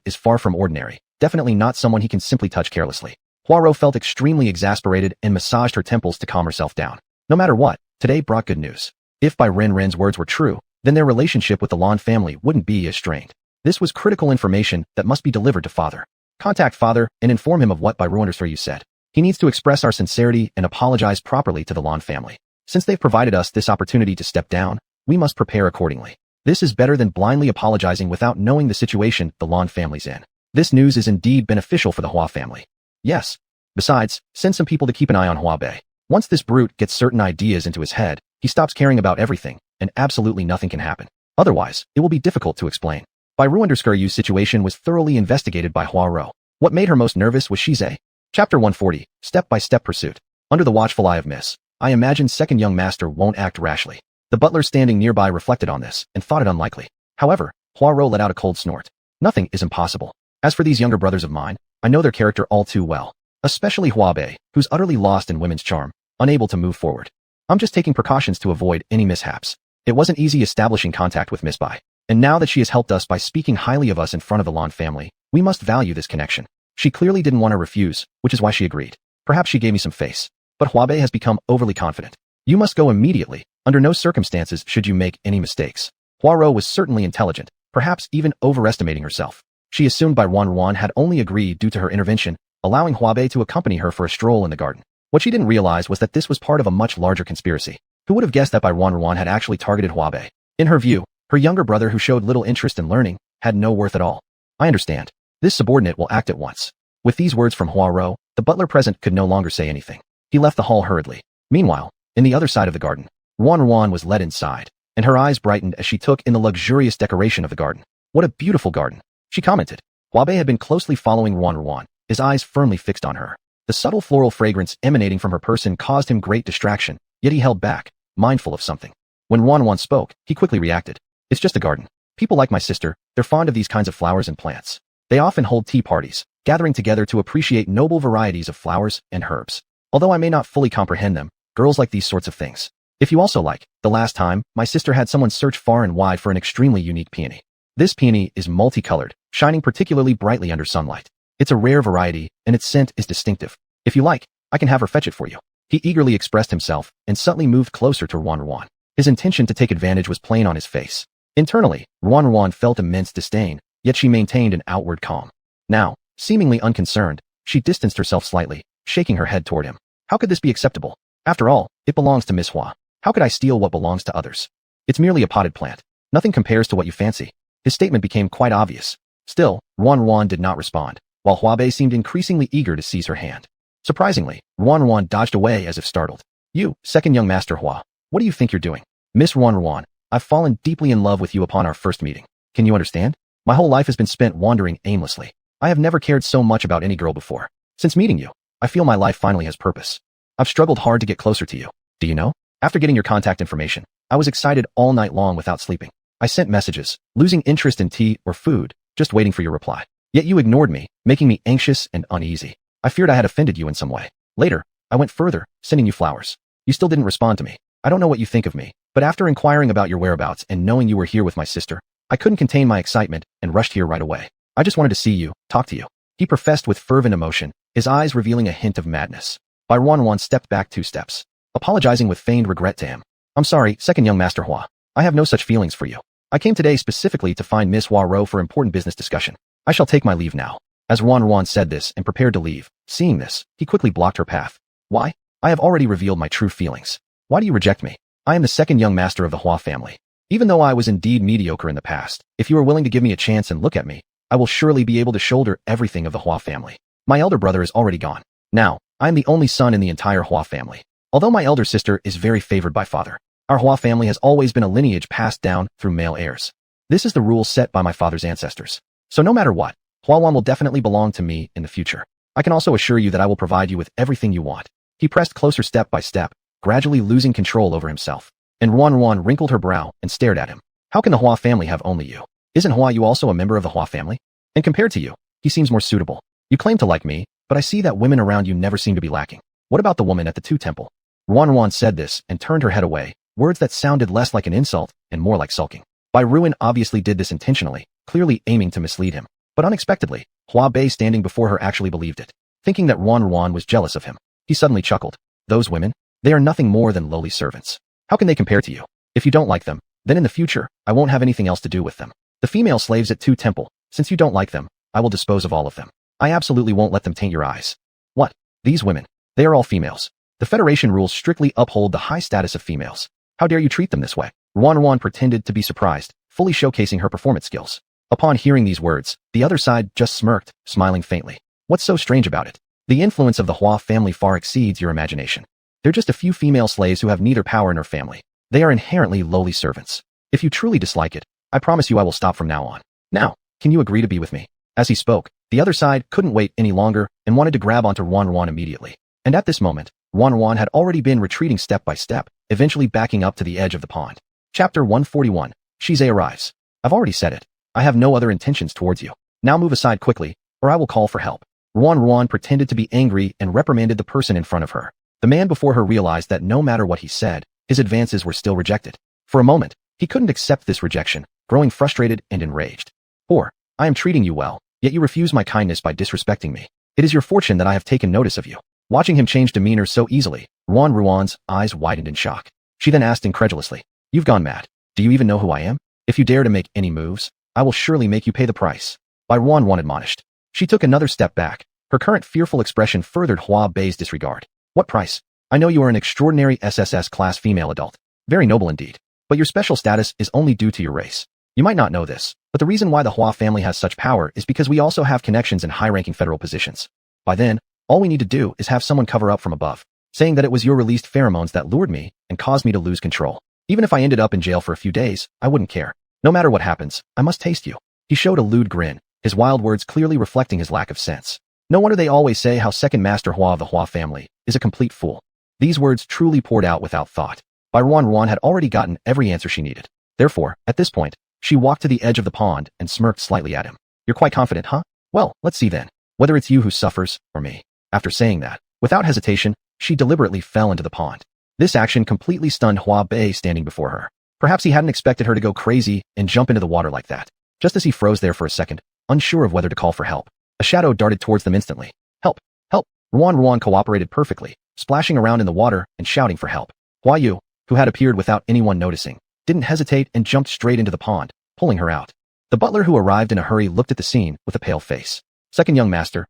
is far from ordinary, definitely not someone he can simply touch carelessly. Huaro felt extremely exasperated and massaged her temples to calm herself down. No matter what, today brought good news. If Bai Ren's words were true, then their relationship with the Lan family wouldn't be as strained. This was critical information that must be delivered to Father. Contact Father and inform him of what Bai Ruan said. He needs to express our sincerity and apologize properly to the Lan family. Since they've provided us this opportunity to step down, we must prepare accordingly. This is better than blindly apologizing without knowing the situation the Lan family's in. This news is indeed beneficial for the Hua family. Yes. Besides, send some people to keep an eye on Huabei. Once this brute gets certain ideas into his head, he stops caring about everything, and absolutely nothing can happen. Otherwise, it will be difficult to explain. Bai Ruan's situation was thoroughly investigated by Huaro. What made her most nervous was Shize. Chapter 140, Step-by-Step Pursuit. Under the watchful eye of Miss, I imagine second young master won't act rashly. The butler standing nearby reflected on this and thought it unlikely. However, Huarou let out a cold snort. Nothing is impossible. As for these younger brothers of mine, I know their character all too well. Especially Huabei, who's utterly lost in women's charm, unable to move forward. I'm just taking precautions to avoid any mishaps. It wasn't easy establishing contact with Miss Bai. And now that she has helped us by speaking highly of us in front of the Lan family, we must value this connection. She clearly didn't want to refuse, which is why she agreed. Perhaps she gave me some face. But Huabei has become overly confident. You must go immediately. Under no circumstances should you make any mistakes. Huarou was certainly intelligent, perhaps even overestimating herself. She assumed Bai Ruan had only agreed due to her intervention, allowing Huabei to accompany her for a stroll in the garden. What she didn't realize was that this was part of a much larger conspiracy. Who would have guessed that Bai Ruan had actually targeted Huabei? In her view, her younger brother who showed little interest in learning had no worth at all. I understand. This subordinate will act at once. With these words from Huarou, the butler present could no longer say anything. He left the hall hurriedly. Meanwhile, in the other side of the garden, Ruan was led inside, and her eyes brightened as she took in the luxurious decoration of the garden. What a beautiful garden, she commented. Huabei had been closely following Ruan, his eyes firmly fixed on her. The subtle floral fragrance emanating from her person caused him great distraction, yet he held back, mindful of something. When Ruan spoke, he quickly reacted. It's just a garden. People like my sister, they're fond of these kinds of flowers and plants. They often hold tea parties, gathering together to appreciate noble varieties of flowers and herbs. Although I may not fully comprehend them, girls like these sorts of things. If you also like, the last time, my sister had someone search far and wide for an extremely unique peony. This peony is multicolored, shining particularly brightly under sunlight. It's a rare variety, and its scent is distinctive. If you like, I can have her fetch it for you. He eagerly expressed himself, and subtly moved closer to Ruan. His intention to take advantage was plain on his face. Internally, Ruan felt immense disdain, yet she maintained an outward calm. Now, seemingly unconcerned, she distanced herself slightly, shaking her head toward him. How could this be acceptable? After all, it belongs to Miss Hua. How could I steal what belongs to others? It's merely a potted plant. Nothing compares to what you fancy. His statement became quite obvious. Still, Ruan did not respond, while Huabei seemed increasingly eager to seize her hand. Surprisingly, Ruan dodged away as if startled. You, second young master Hua, what do you think you're doing? Miss Ruan, I've fallen deeply in love with you upon our first meeting. Can you understand? My whole life has been spent wandering aimlessly. I have never cared so much about any girl before. Since meeting you, I feel my life finally has purpose. I've struggled hard to get closer to you. Do you know? After getting your contact information, I was excited all night long without sleeping. I sent messages, losing interest in tea or food, just waiting for your reply. Yet you ignored me, making me anxious and uneasy. I feared I had offended you in some way. Later, I went further, sending you flowers. You still didn't respond to me. I don't know what you think of me, but after inquiring about your whereabouts and knowing you were here with my sister, I couldn't contain my excitement and rushed here right away. I just wanted to see you, talk to you. He professed with fervent emotion, his eyes revealing a hint of madness. Bai Ruan stepped back 2 steps, apologizing with feigned regret to him. I'm sorry, second young master Hua. I have no such feelings for you. I came today specifically to find Miss Huarou for important business discussion. I shall take my leave now. As Ruan said this and prepared to leave, seeing this, he quickly blocked her path. Why? I have already revealed my true feelings. Why do you reject me? I am the second young master of the Hua family. Even though I was indeed mediocre in the past, if you are willing to give me a chance and look at me, I will surely be able to shoulder everything of the Hua family. My elder brother is already gone. Now, I am the only son in the entire Hua family. Although my elder sister is very favored by father, our Hua family has always been a lineage passed down through male heirs. This is the rule set by my father's ancestors. So no matter what, Huawan will definitely belong to me in the future. I can also assure you that I will provide you with everything you want. He pressed closer step by step, gradually losing control over himself. And Ruan wrinkled her brow and stared at him. How can the Hua family have only you? Isn't Hua Yu also a member of the Hua family? And compared to you, he seems more suitable. You claim to like me, but I see that women around you never seem to be lacking. What about the woman at the Two Temple? Ruan said this and turned her head away, words that sounded less like an insult and more like sulking. Bai Ruan obviously did this intentionally, clearly aiming to mislead him. But unexpectedly, Hua Bei standing before her actually believed it. Thinking that Ruan was jealous of him, he suddenly chuckled. Those women? They are nothing more than lowly servants. How can they compare to you? If you don't like them, then in the future, I won't have anything else to do with them. The female slaves at Two Temple, since you don't like them, I will dispose of all of them. I absolutely won't let them taint your eyes. What? These women? They are all females. The Federation rules strictly uphold the high status of females. How dare you treat them this way? Ruan pretended to be surprised, fully showcasing her performance skills. Upon hearing these words, the other side just smirked, smiling faintly. What's so strange about it? The influence of the Hua family far exceeds your imagination. They're just a few female slaves who have neither power nor family. They are inherently lowly servants. If you truly dislike it, I promise you I will stop from now on. Now, can you agree to be with me? As he spoke, the other side couldn't wait any longer and wanted to grab onto Ruan immediately. And at this moment, Ruan had already been retreating step by step, eventually backing up to the edge of the pond. Chapter 141. Shize arrives. I've already said it. I have no other intentions towards you. Now move aside quickly, or I will call for help. Ruan pretended to be angry and reprimanded the person in front of her. The man before her realized that no matter what he said, his advances were still rejected. For a moment, he couldn't accept this rejection, growing frustrated and enraged. Poor, I am treating you well, yet you refuse my kindness by disrespecting me. It is your fortune that I have taken notice of you. Watching him change demeanor so easily, Ruan's eyes widened in shock. She then asked incredulously, "You've gone mad. Do you even know who I am? If you dare to make any moves, I will surely make you pay the price." By Ruan admonished. She took another step back. Her current fearful expression furthered Hua Bei's disregard. "What price? I know you are an extraordinary SSS class female adult. Very noble indeed. But your special status is only due to your race. You might not know this, but the reason why the Hua family has such power is because we also have connections in high-ranking federal positions. By then, all we need to do is have someone cover up from above, saying that it was your released pheromones that lured me and caused me to lose control. Even if I ended up in jail for a few days, I wouldn't care. No matter what happens, I must taste you." He showed a lewd grin, his wild words clearly reflecting his lack of sense. No wonder they always say how second master Hua of the Hua family is a complete fool. These words truly poured out without thought. By Ruan had already gotten every answer she needed. Therefore, at this point, she walked to the edge of the pond and smirked slightly at him. "You're quite confident, huh? Well, let's see then, whether it's you who suffers, or me." After saying that, without hesitation, she deliberately fell into the pond. This action completely stunned Hua Bei standing before her. Perhaps he hadn't expected her to go crazy and jump into the water like that. Just as he froze there for a second, unsure of whether to call for help, a shadow darted towards them instantly. "Help! Help!" Ruan cooperated perfectly, splashing around in the water and shouting for help. Hua Yu, who had appeared without anyone noticing, didn't hesitate and jumped straight into the pond, pulling her out. The butler who arrived in a hurry looked at the scene with a pale face. Second young master,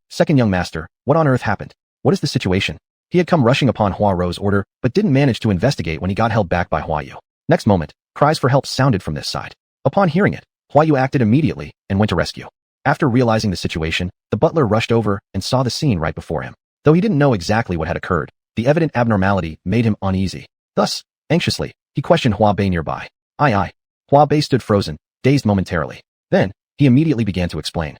what on earth happened? What is the situation?" He had come rushing upon Hua Rou's order, but didn't manage to investigate when he got held back by Hua Yu. Next moment, cries for help sounded from this side. Upon hearing it, Hua Yu acted immediately and went to rescue. After realizing the situation, the butler rushed over and saw the scene right before him. Though he didn't know exactly what had occurred, the evident abnormality made him uneasy. Thus, anxiously, he questioned Hua Bei nearby. Aye. Hua Bei stood frozen, dazed momentarily. Then, he immediately began to explain.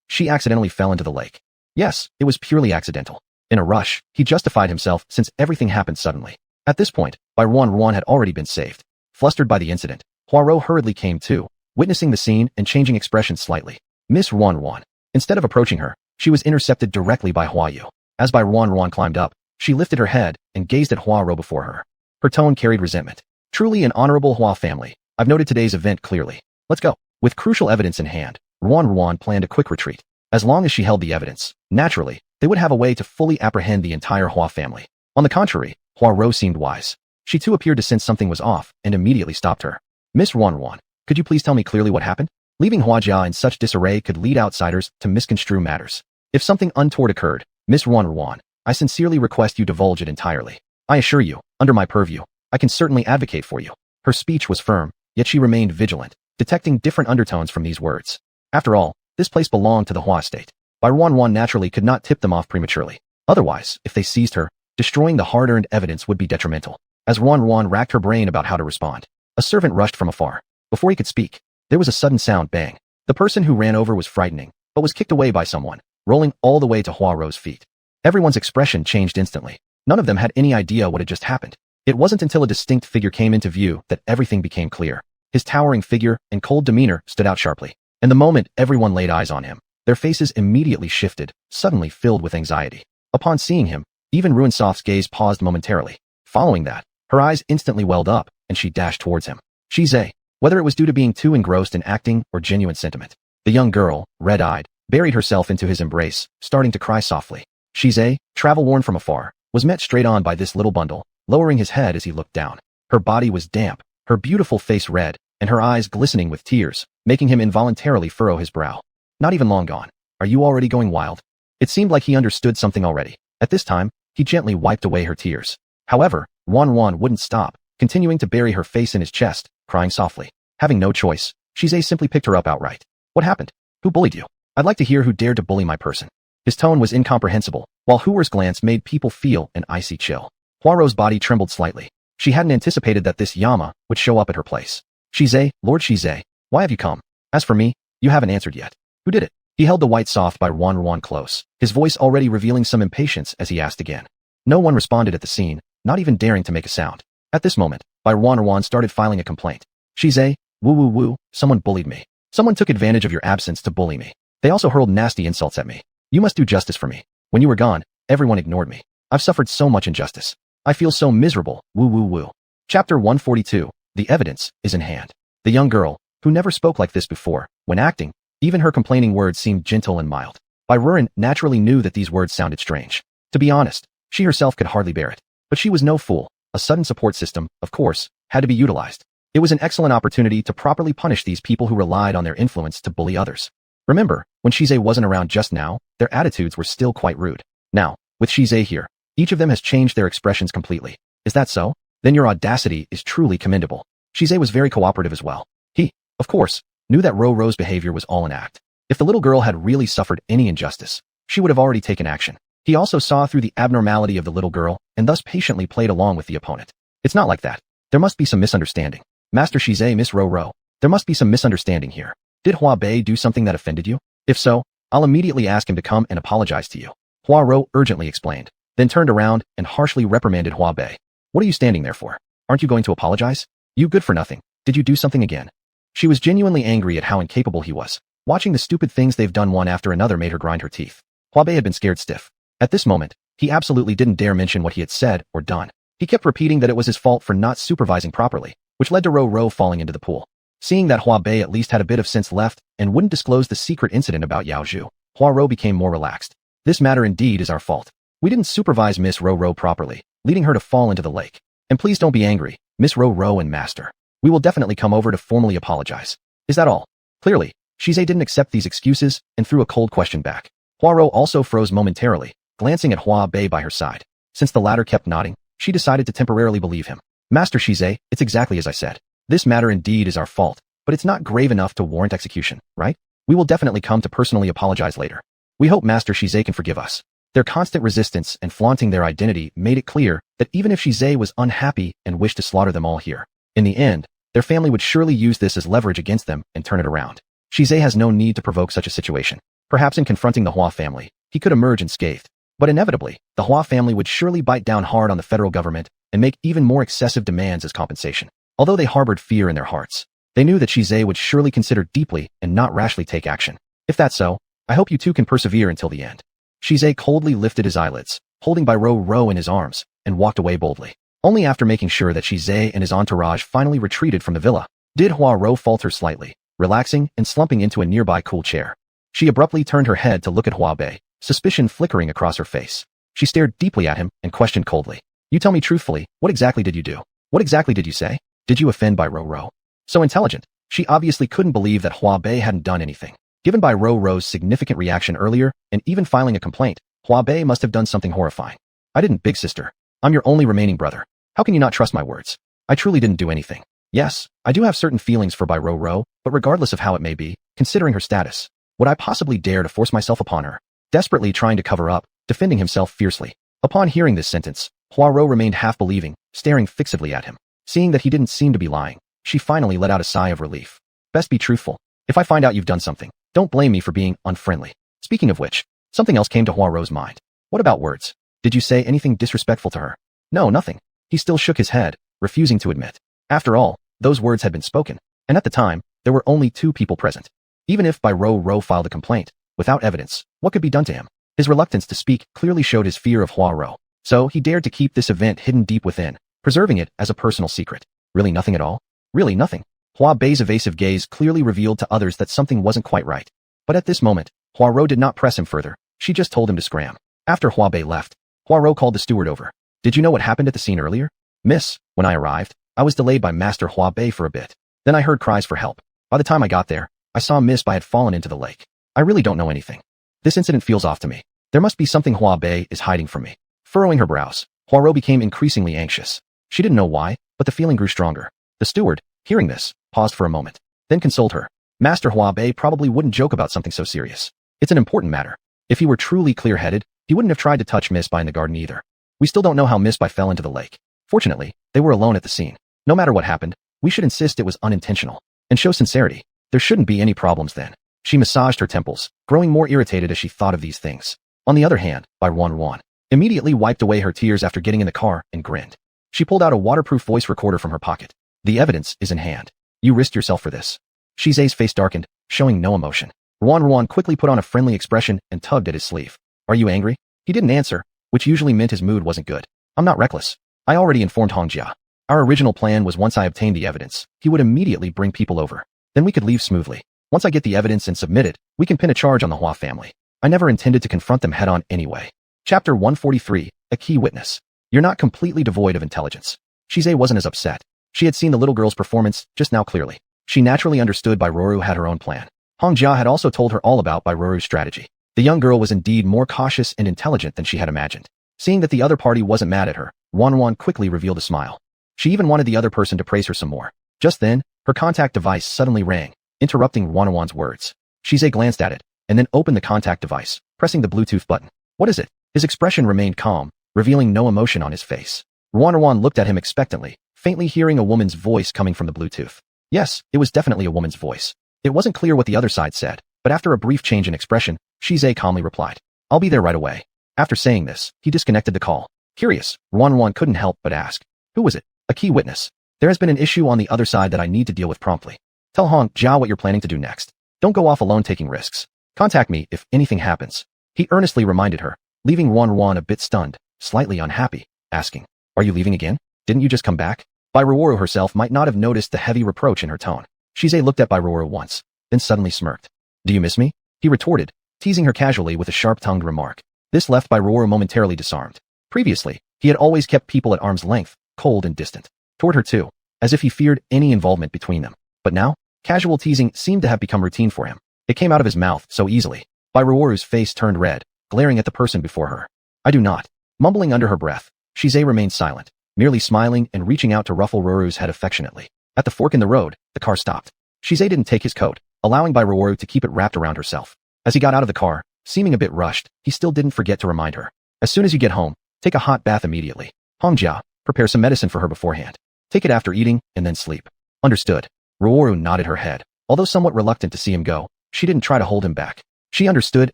She accidentally fell into the lake. Yes, it was purely accidental. In a rush, he justified himself since everything happened suddenly. At this point, Bai Ruan had already been saved. Flustered by the incident, Hua Rou hurriedly came to, witnessing the scene and changing expression slightly. Miss Ruan. Instead of approaching her, she was intercepted directly by Hua Yu. As Bai Ruan climbed up, she lifted her head and gazed at Hua Rou before her. Her tone carried resentment. Truly an honorable Hua family. I've noted today's event clearly. Let's go. With crucial evidence in hand, Ruan planned a quick retreat. As long as she held the evidence, naturally, they would have a way to fully apprehend the entire Hua family. On the contrary, Hua Rou seemed wise. She too appeared to sense something was off and immediately stopped her. Miss Ruan, could you please tell me clearly what happened? Leaving Hua Jia in such disarray could lead outsiders to misconstrue matters. If something untoward occurred, Miss Ruan, I sincerely request you divulge it entirely. I assure you, under my purview, I can certainly advocate for you. Her speech was firm, yet she remained vigilant, detecting different undertones from these words. After all, this place belonged to the Hua estate. Bai Ruan naturally could not tip them off prematurely. Otherwise, if they seized her, destroying the hard-earned evidence would be detrimental. As Ruan racked her brain about how to respond, a servant rushed from afar. Before he could speak, there was a sudden sound bang. The person who ran over was frightening, but was kicked away by someone, rolling all the way to Hua Rou's feet. Everyone's expression changed instantly. None of them had any idea what had just happened. It wasn't until a distinct figure came into view that everything became clear. His towering figure and cold demeanor stood out sharply. And the moment everyone laid eyes on him, their faces immediately shifted, suddenly filled with anxiety. Upon seeing him, even Ruinsoft's gaze paused momentarily. Following that, her eyes instantly welled up, and she dashed towards him. Shize, whether it was due to being too engrossed in acting or genuine sentiment, the young girl, red-eyed, buried herself into his embrace, starting to cry softly. Shize, travel-worn from afar, was met straight on by this little bundle, lowering his head as he looked down. Her body was damp, her beautiful face red, and her eyes glistening with tears, making him involuntarily furrow his brow. Not even long gone. Are you already going wild? It seemed like he understood something already. At this time, he gently wiped away her tears. However, Ruan wouldn't stop, continuing to bury her face in his chest, crying softly. Having no choice, Shize simply picked her up outright. What happened? Who bullied you? I'd like to hear who dared to bully my person. His tone was incomprehensible, while Huer's glance made people feel an icy chill. Hua Rou's body trembled slightly. She hadn't anticipated that this Yama would show up at her place. Shize, Lord Shize, why have you come? As for me, you haven't answered yet. Who did it? He held the white soft by Ruan close, his voice already revealing some impatience as he asked again. No one responded at the scene, not even daring to make a sound. At this moment, Bai Ruan started filing a complaint. Shize, woo, someone bullied me. Someone took advantage of your absence to bully me. They also hurled nasty insults at me. You must do justice for me. When you were gone, everyone ignored me. I've suffered so much injustice. I feel so miserable. Woo woo woo. Chapter 142. The evidence is in hand. The young girl, who never spoke like this before, when acting, even her complaining words seemed gentle and mild. Byron naturally knew that these words sounded strange. To be honest, she herself could hardly bear it. But she was no fool. A sudden support system, of course, had to be utilized. It was an excellent opportunity to properly punish these people who relied on their influence to bully others. Remember, when Shizei wasn't around just now, their attitudes were still quite rude. Now, with Shizei here, each of them has changed their expressions completely. Is that so? Then your audacity is truly commendable. Shizei was very cooperative as well. He, of course, knew that Ro-Ro's behavior was all an act. If the little girl had really suffered any injustice, she would have already taken action. He also saw through the abnormality of the little girl and thus patiently played along with the opponent. It's not like that. There must be some misunderstanding. Master Shizei, Miss Ro-Ro, there must be some misunderstanding here. Did Hua Bei do something that offended you? If so, I'll immediately ask him to come and apologize to you. Hua Ro urgently explained, then turned around and harshly reprimanded Hua Bei. What are you standing there for? Aren't you going to apologize? You good for nothing. Did you do something again? She was genuinely angry at how incapable he was. Watching the stupid things they've done one after another made her grind her teeth. Hua Bei had been scared stiff. At this moment, he absolutely didn't dare mention what he had said or done. He kept repeating that it was his fault for not supervising properly, which led to Ro-Ro falling into the pool. Seeing that Hua Bei at least had a bit of sense left and wouldn't disclose the secret incident about Yao Zhu, Hua Ro became more relaxed. This matter indeed is our fault. We didn't supervise Miss Ro-Ro properly, leading her to fall into the lake. And please don't be angry, Miss Ro-Ro and Master. We will definitely come over to formally apologize. Is that all? Clearly, Shizei didn't accept these excuses and threw a cold question back. Hua Ro also froze momentarily, glancing at Hua Bei by her side. Since the latter kept nodding, she decided to temporarily believe him. Master Shizei, it's exactly as I said. This matter indeed is our fault, but it's not grave enough to warrant execution, right? We will definitely come to personally apologize later. We hope Master Shizei can forgive us. Their constant resistance and flaunting their identity made it clear that even if Shizei was unhappy and wished to slaughter them all here, in the end, their family would surely use this as leverage against them and turn it around. Shizei has no need to provoke such a situation. Perhaps in confronting the Hua family, he could emerge unscathed. But inevitably, the Hua family would surely bite down hard on the federal government and make even more excessive demands as compensation. Although they harbored fear in their hearts, they knew that Shizei would surely consider deeply and not rashly take action. If that's so, I hope you two can persevere until the end. Shizei coldly lifted his eyelids, holding by Ro-Ro in his arms, and walked away boldly. Only after making sure that Shizei and his entourage finally retreated from the villa, did Hua Ro falter slightly, relaxing and slumping into a nearby cool chair. She abruptly turned her head to look at Hua Bei, suspicion flickering across her face. She stared deeply at him and questioned coldly. You tell me truthfully, what exactly did you do? What exactly did you say? Did you offend by Ro-Ro? So intelligent, she obviously couldn't believe that Hua Bei hadn't done anything. Given by Ro-Ro's significant reaction earlier, and even filing a complaint, Hua Bei must have done something horrifying. I didn't, big sister. I'm your only remaining brother. How can you not trust my words? I truly didn't do anything. Yes, I do have certain feelings for by Ro-Ro, but regardless of how it may be, considering her status, would I possibly dare to force myself upon her? Desperately trying to cover up, defending himself fiercely. Upon hearing this sentence, Hua Ro remained half-believing, staring fixedly at him. Seeing that he didn't seem to be lying, she finally let out a sigh of relief. Best be truthful. If I find out you've done something, don't blame me for being unfriendly. Speaking of which, something else came to Hua Ro's mind. What about words? Did you say anything disrespectful to her? No, nothing. He still shook his head, refusing to admit. After all, those words had been spoken, and at the time, there were only 2 people present. Even if by Ro-Ro filed a complaint, without evidence, what could be done to him? His reluctance to speak clearly showed his fear of Hua Ro, so he dared to keep this event hidden deep within, preserving it as a personal secret. Really nothing at all? Really nothing? Hua Bei's evasive gaze clearly revealed to others that something wasn't quite right. But at this moment, Hua Ro did not press him further. She just told him to scram. After Hua Bei left, Hua Ro called the steward over. Did you know what happened at the scene earlier? Miss, when I arrived, I was delayed by Master Hua Bei for a bit. Then I heard cries for help. By the time I got there, I saw Miss Bai had fallen into the lake. I really don't know anything. This incident feels off to me. There must be something Hua Bei is hiding from me. Furrowing her brows, Hua Ro became increasingly anxious. She didn't know why, but the feeling grew stronger. The steward, hearing this, paused for a moment, then consoled her. Master Hua Bei probably wouldn't joke about something so serious. It's an important matter. If he were truly clear-headed, he wouldn't have tried to touch Miss Bai in the garden either. We still don't know how Miss Bai fell into the lake. Fortunately, they were alone at the scene. No matter what happened, we should insist it was unintentional, and show sincerity. There shouldn't be any problems then. She massaged her temples, growing more irritated as she thought of these things. On the other hand, Bai Wan immediately wiped away her tears after getting in the car and grinned. She pulled out a waterproof voice recorder from her pocket. The evidence is in hand. You risked yourself for this. Shizei's face darkened, showing no emotion. Ruan quickly put on a friendly expression and tugged at his sleeve. Are you angry? He didn't answer, which usually meant his mood wasn't good. I'm not reckless. I already informed Hongjia. Our original plan was once I obtained the evidence, he would immediately bring people over. Then we could leave smoothly. Once I get the evidence and submit it, we can pin a charge on the Hua family. I never intended to confront them head-on anyway. Chapter 143, A Key Witness. You're not completely devoid of intelligence. Shize wasn't as upset. She had seen the little girl's performance just now clearly. She naturally understood Bairoru had her own plan. Hongjia had also told her all about Bairoru's strategy. The young girl was indeed more cautious and intelligent than she had imagined. Seeing that the other party wasn't mad at her, Ruan quickly revealed a smile. She even wanted the other person to praise her some more. Just then, her contact device suddenly rang, interrupting Ruan's words. Shize glanced at it, and then opened the contact device, pressing the Bluetooth button. What is it? His expression remained calm, revealing no emotion on his face. Ruan looked at him expectantly, faintly hearing a woman's voice coming from the Bluetooth. Yes, it was definitely a woman's voice. It wasn't clear what the other side said, but after a brief change in expression, Shize calmly replied, I'll be there right away. After saying this, he disconnected the call. Curious, Ruan couldn't help but ask, who was it? A key witness. There has been an issue on the other side that I need to deal with promptly. Tell Hongjia what you're planning to do next. Don't go off alone taking risks. Contact me if anything happens. He earnestly reminded her, leaving Ruan a bit stunned, slightly unhappy, asking, Are you leaving again? Didn't you just come back? Bairoru herself might not have noticed the heavy reproach in her tone. Shize looked at Bairoru once, then suddenly smirked. Do you miss me? He retorted, teasing her casually with a sharp-tongued remark. This left Bairoru momentarily disarmed. Previously, he had always kept people at arm's length, cold and distant. Toward her too, as if he feared any involvement between them. But now, casual teasing seemed to have become routine for him. It came out of his mouth so easily. Bairoru's face turned red, glaring at the person before her. I do not. Mumbling under her breath, Shize remained silent, merely smiling and reaching out to ruffle Ruru's head affectionately. At the fork in the road, the car stopped. Shize didn't take his coat, allowing Bairoru to keep it wrapped around herself. As he got out of the car, seeming a bit rushed, he still didn't forget to remind her. As soon as you get home, take a hot bath immediately. Hongjia, prepare some medicine for her beforehand. Take it after eating, and then sleep. Understood. Ruoru nodded her head. Although somewhat reluctant to see him go, she didn't try to hold him back. She understood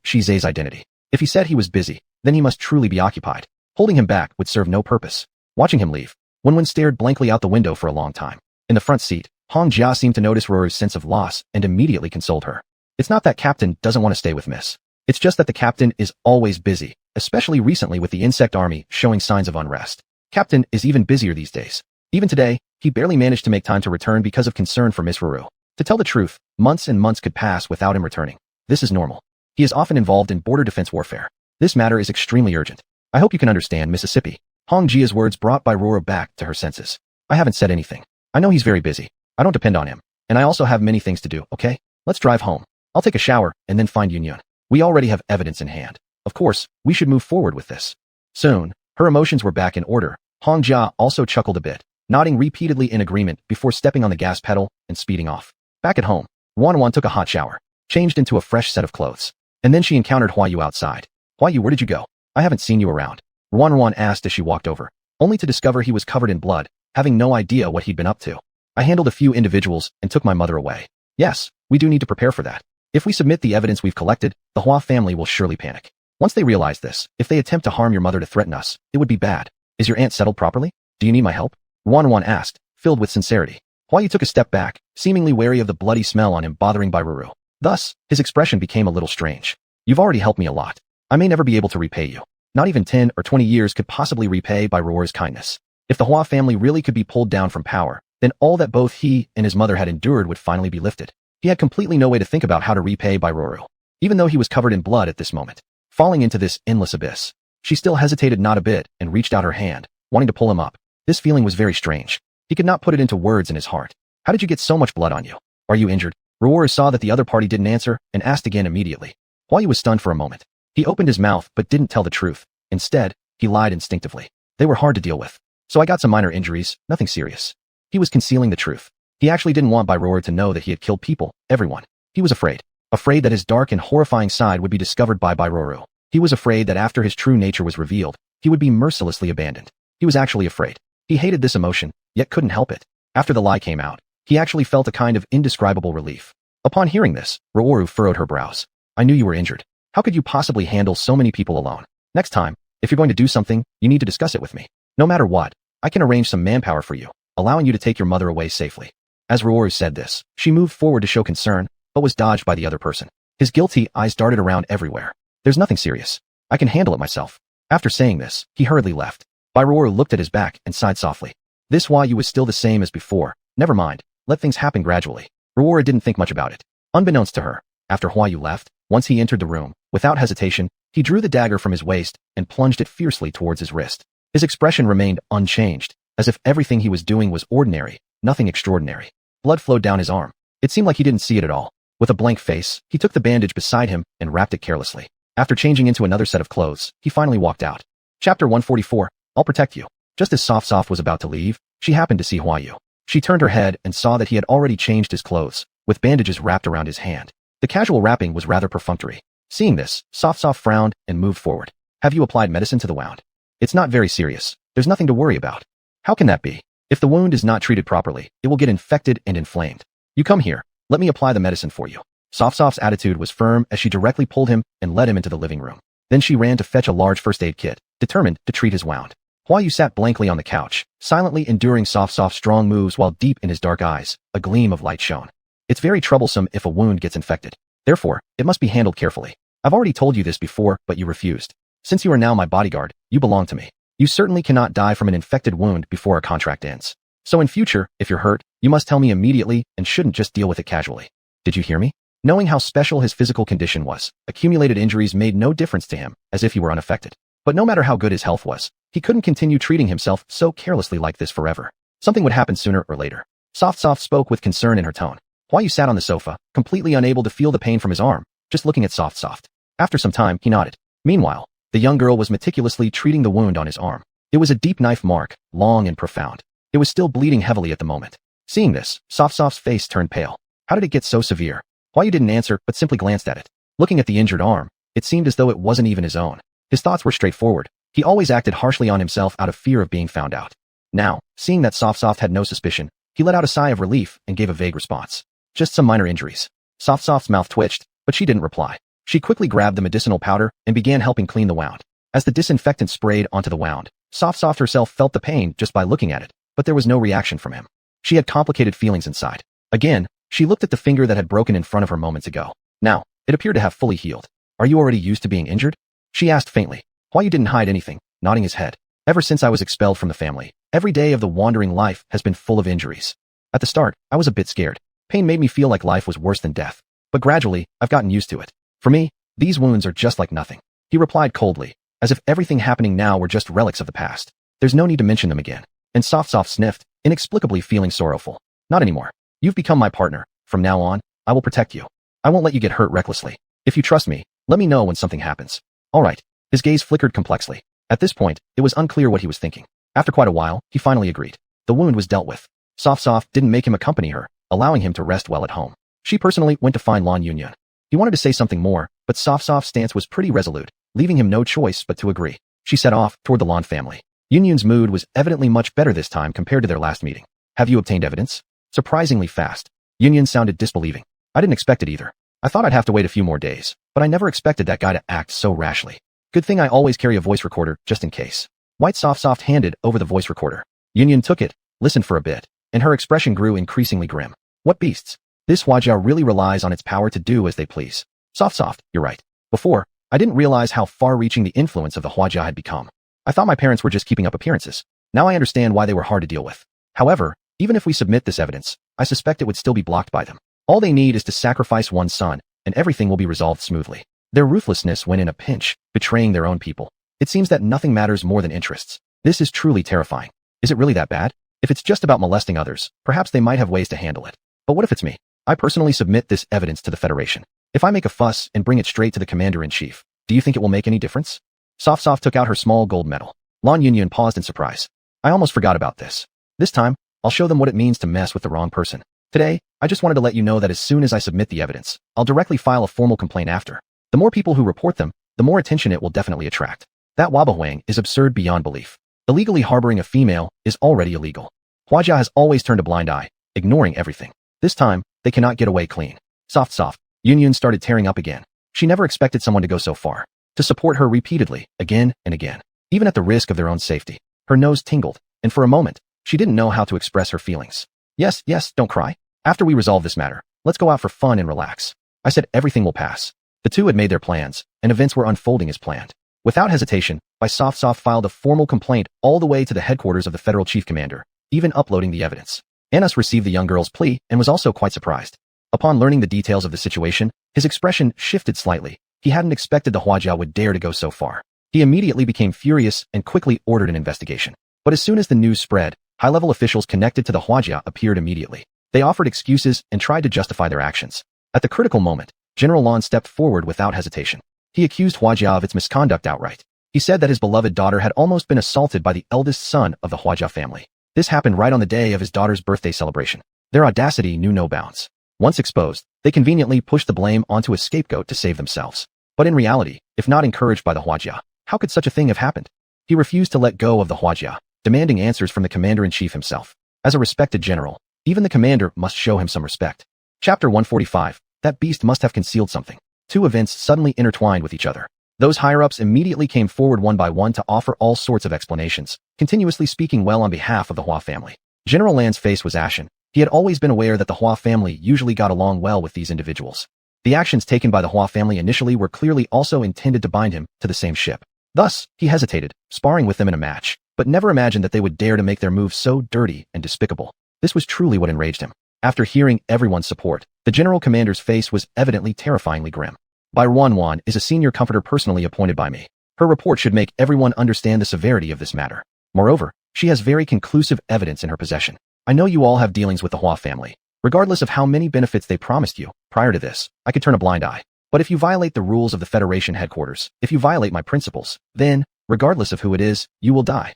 Shize's identity. If he said he was busy, then he must truly be occupied. Holding him back would serve no purpose. Watching him leave, Wenwen stared blankly out the window for a long time. In the front seat, Hongjia seemed to notice Ruoru's sense of loss and immediately consoled her. It's not that Captain doesn't want to stay with Miss. It's just that the Captain is always busy, especially recently with the insect army showing signs of unrest. Captain is even busier these days. Even today, he barely managed to make time to return because of concern for Miss Ruru. To tell the truth, months and months could pass without him returning. This is normal. He is often involved in border defense warfare. This matter is extremely urgent. I hope you can understand, Mississippi. Hongjia's words brought Bairoru back to her senses. I haven't said anything. I know he's very busy. I don't depend on him. And I also have many things to do, okay? Let's drive home. I'll take a shower and then find Yunyun. We already have evidence in hand. Of course, we should move forward with this. Soon, her emotions were back in order. Hongjia also chuckled a bit, nodding repeatedly in agreement before stepping on the gas pedal and speeding off. Back at home, Wanwan took a hot shower, changed into a fresh set of clothes. And then she encountered Huayu outside. Huayu, where did you go? I haven't seen you around. Wanwan asked as she walked over, only to discover he was covered in blood, having no idea what he'd been up to. I handled a few individuals and took my mother away. Yes, we do need to prepare for that. If we submit the evidence we've collected, the Hua family will surely panic. Once they realize this, if they attempt to harm your mother to threaten us, it would be bad. Is your aunt settled properly? Do you need my help? Wanwan asked, filled with sincerity. Huayu took a step back, seemingly wary of the bloody smell on him bothering Bairuru. Thus, his expression became a little strange. You've already helped me a lot. I may never be able to repay you. Not even 10 or 20 years could possibly repay Bairuru's kindness. If the Hua family really could be pulled down from power, then all that both he and his mother had endured would finally be lifted. He had completely no way to think about how to repay Bairuru, even though he was covered in blood at this moment. Falling into this endless abyss, she still hesitated not a bit and reached out her hand, wanting to pull him up. This feeling was very strange. He could not put it into words in his heart. How did you get so much blood on you? Are you injured? Ruoru saw that the other party didn't answer and asked again immediately. Huayu was stunned for a moment. He opened his mouth but didn't tell the truth. Instead, he lied instinctively. They were hard to deal with. So I got some minor injuries, nothing serious. He was concealing the truth. He actually didn't want Bairoru to know that he had killed people, everyone. He was afraid. Afraid that his dark and horrifying side would be discovered by Bairoru. He was afraid that after his true nature was revealed, he would be mercilessly abandoned. He was actually afraid. He hated this emotion, yet couldn't help it. After the lie came out, he actually felt a kind of indescribable relief. Upon hearing this, Ruoru furrowed her brows. I knew you were injured. How could you possibly handle so many people alone? Next time, if you're going to do something, you need to discuss it with me. No matter what, I can arrange some manpower for you, allowing you to take your mother away safely. As Ruoru said this, she moved forward to show concern, but was dodged by the other person. His guilty eyes darted around everywhere. There's nothing serious. I can handle it myself. After saying this, he hurriedly left. Bairuo looked at his back and sighed softly. This Hua Yu was still the same as before. Never mind. Let things happen gradually. Ruora didn't think much about it. Unbeknownst to her, after Hua Yu left, once he entered the room, without hesitation, he drew the dagger from his waist and plunged it fiercely towards his wrist. His expression remained unchanged, as if everything he was doing was ordinary, nothing extraordinary. Blood flowed down his arm. It seemed like he didn't see it at all. With a blank face, he took the bandage beside him and wrapped it carelessly. After changing into another set of clothes, he finally walked out. Chapter 144, I'll protect you. Just as Soft was about to leave, she happened to see Hua Yu. She turned her head and saw that he had already changed his clothes, with bandages wrapped around his hand. The casual wrapping was rather perfunctory. Seeing this, Soft frowned and moved forward. Have you applied medicine to the wound? It's not very serious. There's nothing to worry about. How can that be? If the wound is not treated properly, it will get infected and inflamed. You come here. Let me apply the medicine for you. Soft's attitude was firm as she directly pulled him and led him into the living room. Then she ran to fetch a large first aid kit, determined to treat his wound. Hua Yu sat blankly on the couch, silently enduring Soft's strong moves while deep in his dark eyes, a gleam of light shone. It's very troublesome if a wound gets infected. Therefore, it must be handled carefully. I've already told you this before, but you refused. Since you are now my bodyguard, you belong to me. You certainly cannot die from an infected wound before our contract ends. So in future, if you're hurt, you must tell me immediately and shouldn't just deal with it casually. Did you hear me? Knowing how special his physical condition was, accumulated injuries made no difference to him, as if he were unaffected. But no matter how good his health was, he couldn't continue treating himself so carelessly like this forever. Something would happen sooner or later. Soft spoke with concern in her tone. Hua Yu sat on the sofa, completely unable to feel the pain from his arm, just looking at Soft. After some time, he nodded. Meanwhile, the young girl was meticulously treating the wound on his arm. It was a deep knife mark, long and profound. It was still bleeding heavily at the moment. Seeing this, Soft's face turned pale. How did it get so severe? Hua Yu didn't answer, but simply glanced at it. Looking at the injured arm, it seemed as though it wasn't even his own. His thoughts were straightforward. He always acted harshly on himself out of fear of being found out. Now, seeing that Soft had no suspicion, he let out a sigh of relief and gave a vague response. Just some minor injuries. Soft's mouth twitched, but she didn't reply. She quickly grabbed the medicinal powder and began helping clean the wound. As the disinfectant sprayed onto the wound, Soft herself felt the pain just by looking at it, but there was no reaction from him. She had complicated feelings inside. Again, she looked at the finger that had broken in front of her moments ago. Now, it appeared to have fully healed. Are you already used to being injured? She asked faintly. Hua Yu didn't hide anything, nodding his head. Ever since I was expelled from the family, every day of the wandering life has been full of injuries. At the start, I was a bit scared. Pain made me feel like life was worse than death. But gradually, I've gotten used to it. For me, these wounds are just like nothing. He replied coldly, as if everything happening now were just relics of the past. There's no need to mention them again. And Soft sniffed, inexplicably feeling sorrowful. Not anymore. You've become my partner. From now on, I will protect you. I won't let you get hurt recklessly. If you trust me, let me know when something happens. All right. His gaze flickered complexly. At this point, it was unclear what he was thinking. After quite a while, he finally agreed. The wound was dealt with. Soft didn't make him accompany her, allowing him to rest well at home. She personally went to find Lan Yunyan. He wanted to say something more, but Soft's stance was pretty resolute, leaving him no choice but to agree. She set off toward the Lan family. Yunyan's mood was evidently much better this time compared to their last meeting. Have you obtained evidence? Surprisingly fast. Yunyan sounded disbelieving. I didn't expect it either. I thought I'd have to wait a few more days, but I never expected that guy to act so rashly. Good thing I always carry a voice recorder, just in case. White Soft handed over the voice recorder. Yunyan took it, listened for a bit, and her expression grew increasingly grim. What beasts? This Huajia really relies on its power to do as they please. Soft, you're right. Before, I didn't realize how far-reaching the influence of the Huajia had become. I thought my parents were just keeping up appearances. Now I understand why they were hard to deal with. However, even if we submit this evidence, I suspect it would still be blocked by them. All they need is to sacrifice one son, and everything will be resolved smoothly. Their ruthlessness when in a pinch, betraying their own people. It seems that nothing matters more than interests. This is truly terrifying. Is it really that bad? If it's just about molesting others, perhaps they might have ways to handle it. But what if it's me? I personally submit this evidence to the Federation. If I make a fuss and bring it straight to the Commander-in-Chief, do you think it will make any difference? Soft took out her small gold medal. Lan Yunyan paused in surprise. I almost forgot about this. This time, I'll show them what it means to mess with the wrong person. Today, I just wanted to let you know that as soon as I submit the evidence, I'll directly file a formal complaint after. The more people who report them, the more attention it will definitely attract. That Wabahuang is absurd beyond belief. Illegally harboring a female is already illegal. Huajia has always turned a blind eye, ignoring everything. This time, they cannot get away clean. Soft. Yunyan started tearing up again. She never expected someone to go so far. To support her repeatedly, again and again. Even at the risk of their own safety. Her nose tingled, and for a moment, she didn't know how to express her feelings. Yes, don't cry. After we resolve this matter, Let's go out for fun and relax. I said everything will pass. The two had made their plans, and events were unfolding as planned. Without hesitation, Soft filed a formal complaint all the way to the headquarters of the federal chief commander, even uploading the evidence. Anus received the young girl's plea and was also quite surprised. Upon learning the details of the situation, his expression shifted slightly. He hadn't expected the Huajia would dare to go so far. He immediately became furious and quickly ordered an investigation. But as soon as the news spread, high-level officials connected to the Huajia appeared immediately. They offered excuses and tried to justify their actions. At the critical moment, General Lan stepped forward without hesitation. He accused Huajia of its misconduct outright. He said that his beloved daughter had almost been assaulted by the eldest son of the Huajia family. This happened right on the day of his daughter's birthday celebration. Their audacity knew no bounds. Once exposed, they conveniently pushed the blame onto a scapegoat to save themselves. But in reality, if not encouraged by the Huajia, how could such a thing have happened? He refused to let go of the Huajia, demanding answers from the commander-in-chief himself. As a respected general, even the commander must show him some respect. Chapter 145. That beast must have concealed something. Two events suddenly intertwined with each other. Those higher-ups immediately came forward one by one to offer all sorts of explanations, continuously speaking well on behalf of the Hua family. General Lan's face was ashen. He had always been aware that the Hua family usually got along well with these individuals. The actions taken by the Hua family initially were clearly also intended to bind him to the same ship. Thus, he hesitated, sparring with them in a match, but never imagined that they would dare to make their moves so dirty and despicable. This was truly what enraged him. After hearing everyone's support, the general commander's face was evidently terrifyingly grim. Bai Ruan is a senior comforter personally appointed by me. Her report should make everyone understand the severity of this matter. Moreover, she has very conclusive evidence in her possession. I know you all have dealings with the Hua family. Regardless of how many benefits they promised you, prior to this, I could turn a blind eye. But if you violate the rules of the Federation headquarters, if you violate my principles, then, regardless of who it is, you will die.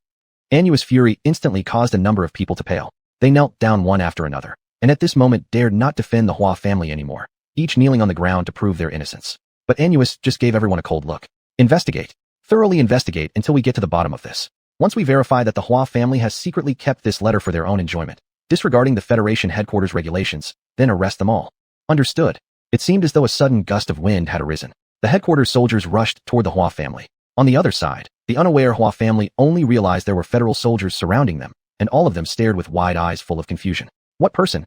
Anu's fury instantly caused a number of people to pale. They knelt down one after another, and at this moment dared not defend the Hua family anymore, each kneeling on the ground to prove their innocence. But Anus just gave everyone a cold look. Investigate. Thoroughly investigate until we get to the bottom of this. Once we verify that the Hua family has secretly kept this letter for their own enjoyment, disregarding the Federation headquarters regulations, then arrest them all. Understood. It seemed as though a sudden gust of wind had arisen. The headquarters soldiers rushed toward the Hua family. On the other side, the unaware Hua family only realized there were federal soldiers surrounding them, and all of them stared with wide eyes full of confusion. What person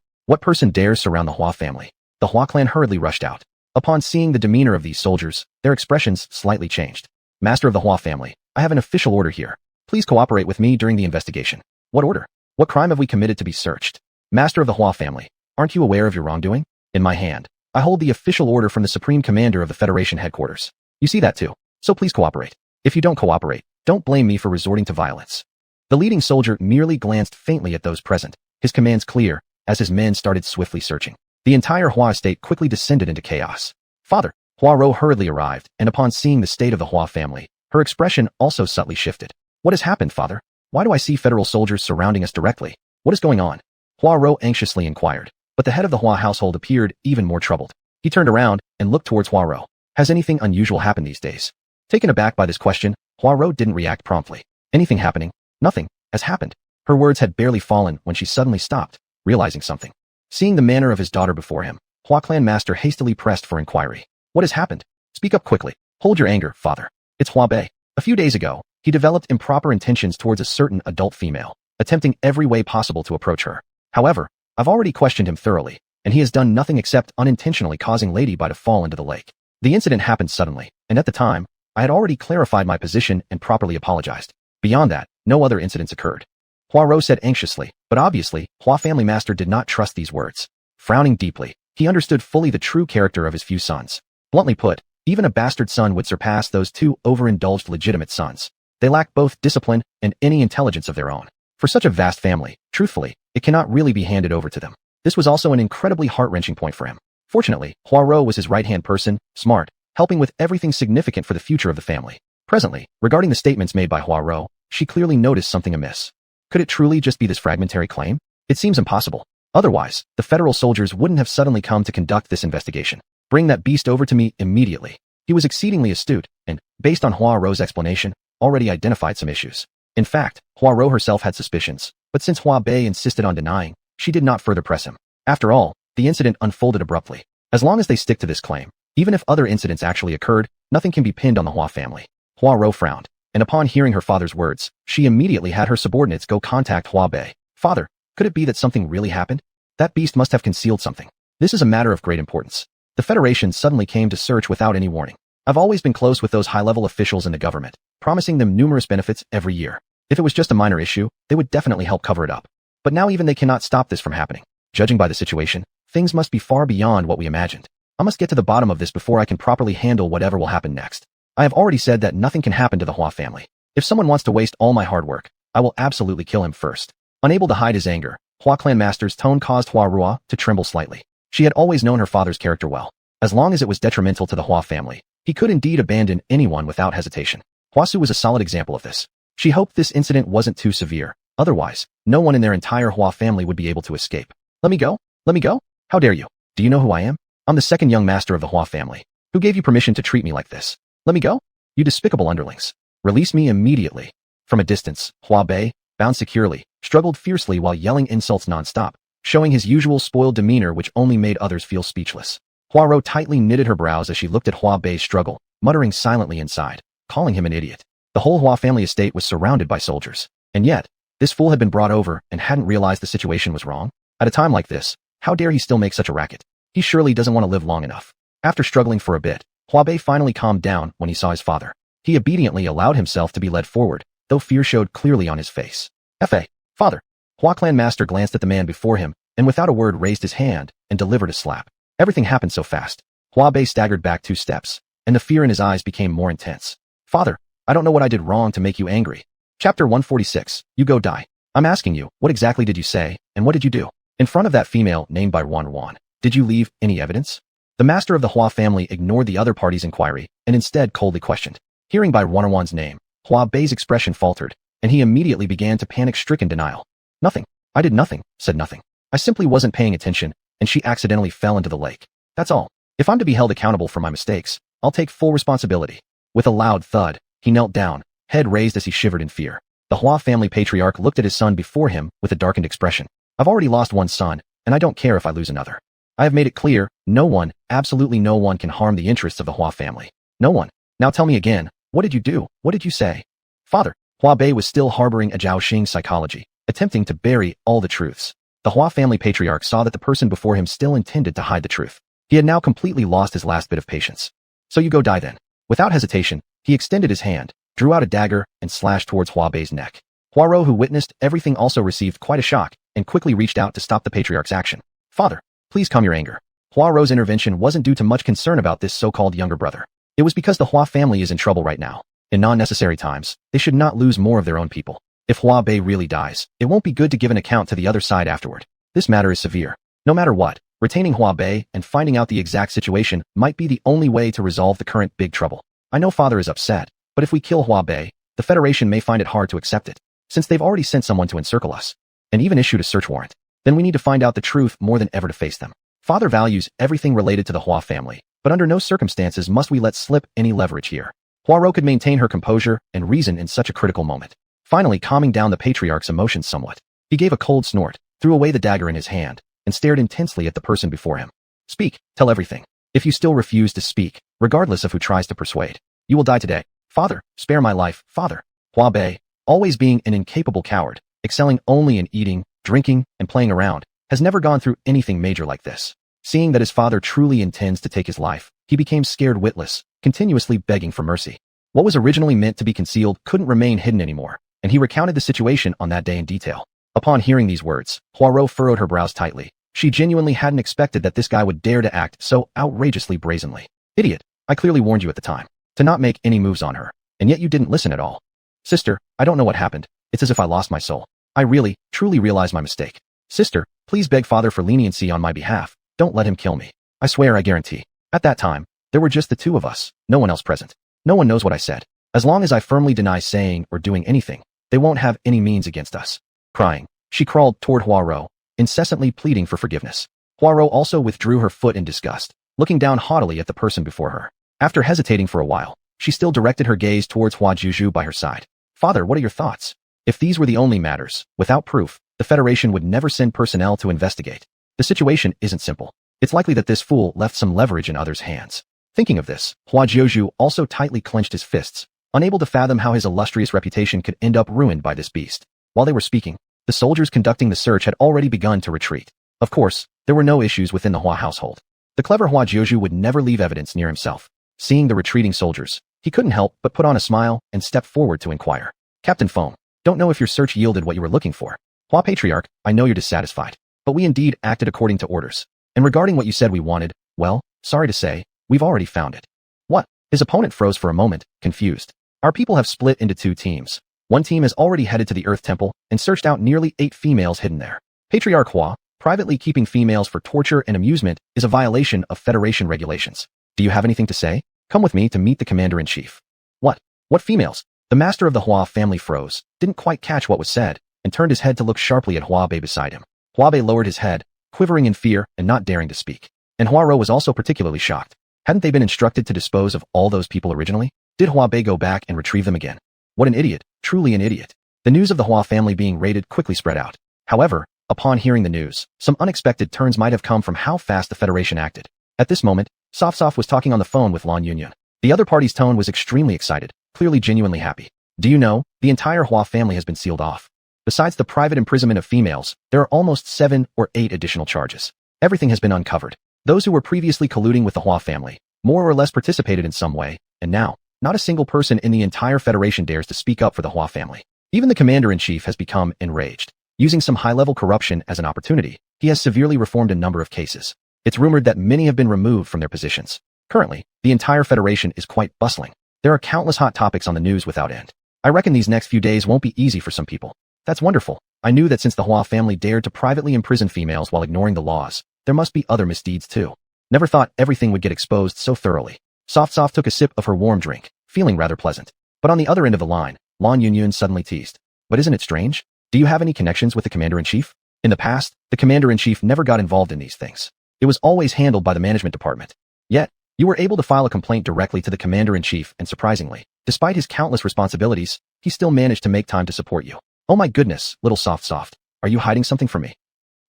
dares surround the Hua family? The Hua clan hurriedly rushed out. Upon seeing the demeanor of these soldiers, their expressions slightly changed. Master of the Hua family, I have an official order here. Please cooperate with me during the investigation. What order? What crime have we committed to be searched? Master of the Hua family, aren't you aware of your wrongdoing? In my hand, I hold the official order from the Supreme Commander of the Federation headquarters. You see that too, so please cooperate. If you don't cooperate, don't blame me for resorting to violence. The leading soldier merely glanced faintly at those present, his commands clear, as his men started swiftly searching. The entire Hua estate quickly descended into chaos. Father, Hua Ro hurriedly arrived, and upon seeing the state of the Hua family, her expression also subtly shifted. What has happened, father? Why do I see federal soldiers surrounding us directly? What is going on? Hua Ro anxiously inquired, but the head of the Hua household appeared even more troubled. He turned around and looked towards Hua Ro. Has anything unusual happened these days? Taken aback by this question, Hua Ro didn't react promptly. Anything happening? Nothing has happened. Her words had barely fallen when she suddenly stopped, realizing something. Seeing the manner of his daughter before him, Hua clan master hastily pressed for inquiry. What has happened? Speak up quickly. Hold your anger, father. It's Hua Bei. A few days ago, he developed improper intentions towards a certain adult female, attempting every way possible to approach her. However, I've already questioned him thoroughly, and he has done nothing except unintentionally causing Lady Bai to fall into the lake. The incident happened suddenly, and at the time, I had already clarified my position and properly apologized. Beyond that, no other incidents occurred. Hua Ro said anxiously, but obviously, Hua family master did not trust these words. Frowning deeply, he understood fully the true character of his few sons. Bluntly put, even a bastard son would surpass those two overindulged legitimate sons. They lack both discipline and any intelligence of their own. For such a vast family, truthfully, it cannot really be handed over to them. This was also an incredibly heart-wrenching point for him. Fortunately, Hua Ro was his right-hand person, smart, helping with everything significant for the future of the family. Presently, regarding the statements made by Hua Ro, she clearly noticed something amiss. Could it truly just be this fragmentary claim? It seems impossible. Otherwise, the federal soldiers wouldn't have suddenly come to conduct this investigation. Bring that beast over to me immediately. He was exceedingly astute, and, based on Hua Ro's explanation, already identified some issues. In fact, Hua Ro herself had suspicions, but since Hua Bei insisted on denying, she did not further press him. After all, the incident unfolded abruptly. As long as they stick to this claim, even if other incidents actually occurred, nothing can be pinned on the Hua family. Hua Ro frowned, and upon hearing her father's words, she immediately had her subordinates go contact Hua Bei. Father, could it be that something really happened? That beast must have concealed something. This is a matter of great importance. The Federation suddenly came to search without any warning. I've always been close with those high-level officials in the government, promising them numerous benefits every year. If it was just a minor issue, they would definitely help cover it up. But now even they cannot stop this from happening. Judging by the situation, things must be far beyond what we imagined. I must get to the bottom of this before I can properly handle whatever will happen next. I have already said that nothing can happen to the Hua family. If someone wants to waste all my hard work, I will absolutely kill him first. Unable to hide his anger, Hua clan master's tone caused Hua Ruo to tremble slightly. She had always known her father's character well. As long as it was detrimental to the Hua family, he could indeed abandon anyone without hesitation. Huasu was a solid example of this. She hoped this incident wasn't too severe. Otherwise, no one in their entire Hua family would be able to escape. Let me go? Let me go? How dare you? Do you know who I am? I'm the second young master of the Hua family. Who gave you permission to treat me like this? Let me go? You despicable underlings. Release me immediately. From a distance, Hua Bei, bound securely, struggled fiercely while yelling insults non-stop, showing his usual spoiled demeanor which only made others feel speechless. Hua Ruo tightly knitted her brows as she looked at Hua Bei's struggle, muttering silently inside, calling him an idiot. The whole Hua family estate was surrounded by soldiers. And yet, this fool had been brought over and hadn't realized the situation was wrong. At a time like this, how dare he still make such a racket? He surely doesn't want to live long enough. After struggling for a bit, Hua Bei finally calmed down when he saw his father. He obediently allowed himself to be led forward, though fear showed clearly on his face. Fa, father. Hua clan master glanced at the man before him, and without a word raised his hand and delivered a slap. Everything happened so fast. Hua Bei staggered back 2 steps, and the fear in his eyes became more intense. Father, I don't know what I did wrong to make you angry. Chapter 146, You Go Die. I'm asking you, what exactly did you say, and what did you do? In front of that female named by Wan, did you leave any evidence? The master of the Hua family ignored the other party's inquiry, and instead coldly questioned. Hearing by Wan's name, Hua Bei's expression faltered, and he immediately began to panic-stricken denial. Nothing. I did nothing, said nothing. I simply wasn't paying attention, and she accidentally fell into the lake. That's all. If I'm to be held accountable for my mistakes, I'll take full responsibility. With a loud thud, he knelt down, head raised as he shivered in fear. The Hua family patriarch looked at his son before him with a darkened expression. I've already lost one son, and I don't care if I lose another. I have made it clear, no one, absolutely no one can harm the interests of the Hua family. No one. Now tell me again, what did you do? What did you say? Father, Hua Bei was still harboring a Zhaoxing psychology, attempting to bury all the truths. The Hua family patriarch saw that the person before him still intended to hide the truth. He had now completely lost his last bit of patience. So you go die then. Without hesitation, he extended his hand, drew out a dagger, and slashed towards Hua Bei's neck. Hua Ruo, who witnessed everything, also received quite a shock, and quickly reached out to stop the patriarch's action. Father, please calm your anger. Hua Ruo's intervention wasn't due to much concern about this so-called younger brother. It was because the Hua family is in trouble right now. In non-necessary times, they should not lose more of their own people. If Hua Bei really dies, it won't be good to give an account to the other side afterward. This matter is severe. No matter what, retaining Hua Bei and finding out the exact situation might be the only way to resolve the current big trouble. I know father is upset, but if we kill Hua Bei, the Federation may find it hard to accept it, since they've already sent someone to encircle us, and even issued a search warrant. Then we need to find out the truth more than ever to face them. Father values everything related to the Hua family, but under no circumstances must we let slip any leverage here. Hua Ruo could maintain her composure and reason in such a critical moment. Finally calming down the patriarch's emotions somewhat, he gave a cold snort, threw away the dagger in his hand, and stared intensely at the person before him. Speak, tell everything. If you still refuse to speak, regardless of who tries to persuade, you will die today. Father, spare my life, father. Hua Bei, always being an incapable coward, excelling only in eating, drinking, and playing around, has never gone through anything major like this. Seeing that his father truly intends to take his life, he became scared witless, continuously begging for mercy. What was originally meant to be concealed couldn't remain hidden anymore, and he recounted the situation on that day in detail. Upon hearing these words, Hua Ruo furrowed her brows tightly. She genuinely hadn't expected that this guy would dare to act so outrageously brazenly. Idiot, I clearly warned you at the time to not make any moves on her, and yet you didn't listen at all. Sister, I don't know what happened. It's as if I lost my soul. I really, truly realize my mistake. Sister, please beg father for leniency on my behalf. Don't let him kill me. I swear, I guarantee. At that time, there were just the two of us, no one else present. No one knows what I said. As long as I firmly deny saying or doing anything, they won't have any means against us. Crying, she crawled toward Hua Ruo, incessantly pleading for forgiveness. Hua Ruo also withdrew her foot in disgust, looking down haughtily at the person before her. After hesitating for a while, she still directed her gaze towards Hua Juju by her side. Father, what are your thoughts? If these were the only matters, without proof, the Federation would never send personnel to investigate. The situation isn't simple. It's likely that this fool left some leverage in others' hands. Thinking of this, Hua Juju also tightly clenched his fists, unable to fathom how his illustrious reputation could end up ruined by this beast. While they were speaking, the soldiers conducting the search had already begun to retreat. Of course, There were no issues within the Hua household. The clever Hua Jiuzhu would never leave evidence near himself. Seeing the retreating soldiers, he couldn't help but put on a smile and step forward to inquire. Captain Feng, don't know if your search yielded what you were looking for. Hua Patriarch, I know you're dissatisfied, but we indeed acted according to orders. And regarding what you said we wanted, well, sorry to say, we've already found it. What? His opponent froze for a moment, confused. Our people have split into two teams. One team has already headed to the Earth Temple and searched out nearly 8 females hidden there. Patriarch Hua, privately keeping females for torture and amusement is a violation of Federation regulations. Do you have anything to say? Come with me to meet the Commander-in-Chief. What? What females? The master of the Hua family froze, didn't quite catch what was said, and turned his head to look sharply at Huabei beside him. Huabei lowered his head, quivering in fear and not daring to speak. And Huaro was also particularly shocked. Hadn't they been instructed to dispose of all those people originally? Did Huabei go back and retrieve them again? What an idiot, truly an idiot. The news of the Hua family being raided quickly spread out. However, upon hearing the news, some unexpected turns might have come from how fast the Federation acted. At this moment, Soft was talking on the phone with Lan Yunyan. The other party's tone was extremely excited, clearly genuinely happy. Do you know, the entire Hua family has been sealed off. Besides the private imprisonment of females, there are almost 7 or 8 additional charges. Everything has been uncovered. Those who were previously colluding with the Hua family, more or less participated in some way, and now, not a single person in the entire Federation dares to speak up for the Hua family. Even the Commander-in-Chief has become enraged. Using some high-level corruption as an opportunity, he has severely reformed a number of cases. It's rumored that many have been removed from their positions. Currently, the entire Federation is quite bustling. There are countless hot topics on the news without end. I reckon these next few days won't be easy for some people. That's wonderful. I knew that since the Hua family dared to privately imprison females while ignoring the laws, there must be other misdeeds too. Never thought everything would get exposed so thoroughly. Soft took a sip of her warm drink, feeling rather pleasant. But on the other end of the line, Lan Yunyan suddenly teased. But isn't it strange? Do you have any connections with the Commander-in-Chief? In the past, the Commander-in-Chief never got involved in these things. It was always handled by the management department. Yet, you were able to file a complaint directly to the Commander-in-Chief and surprisingly, despite his countless responsibilities, he still managed to make time to support you. Oh my goodness, little Soft, are you hiding something from me?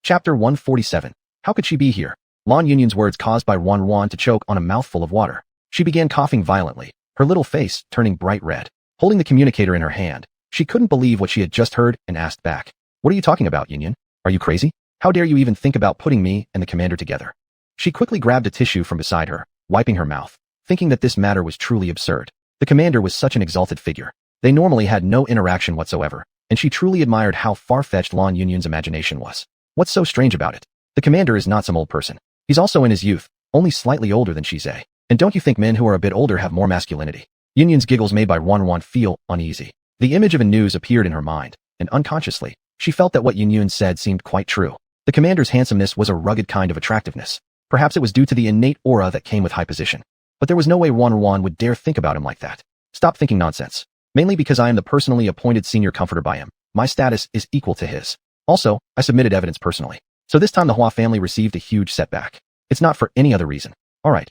Chapter 147. How could she be here? Lan Yunyan's words caused by Wan to choke on a mouthful of water. She began coughing violently, her little face turning bright red. Holding the communicator in her hand, she couldn't believe what she had just heard and asked back. What are you talking about, Yunyan? Are you crazy? How dare you even think about putting me and the commander together? She quickly grabbed a tissue from beside her, wiping her mouth, thinking that this matter was truly absurd. The commander was such an exalted figure. They normally had no interaction whatsoever, and she truly admired how far-fetched Lan Yunyan's imagination was. What's so strange about it? The commander is not some old person. He's also in his youth, only slightly older than Shizai. And don't you think men who are a bit older have more masculinity? Yunyan's giggles made by Wan feel uneasy. The image of a news appeared in her mind, and unconsciously, she felt that what Yunyan said seemed quite true. The commander's handsomeness was a rugged kind of attractiveness. Perhaps it was due to the innate aura that came with high position. But there was no way Wan would dare think about him like that. Stop thinking nonsense. Mainly because I am the personally appointed senior comforter by him. My status is equal to his. Also, I submitted evidence personally. So this time the Hua family received a huge setback. It's not for any other reason. Alright,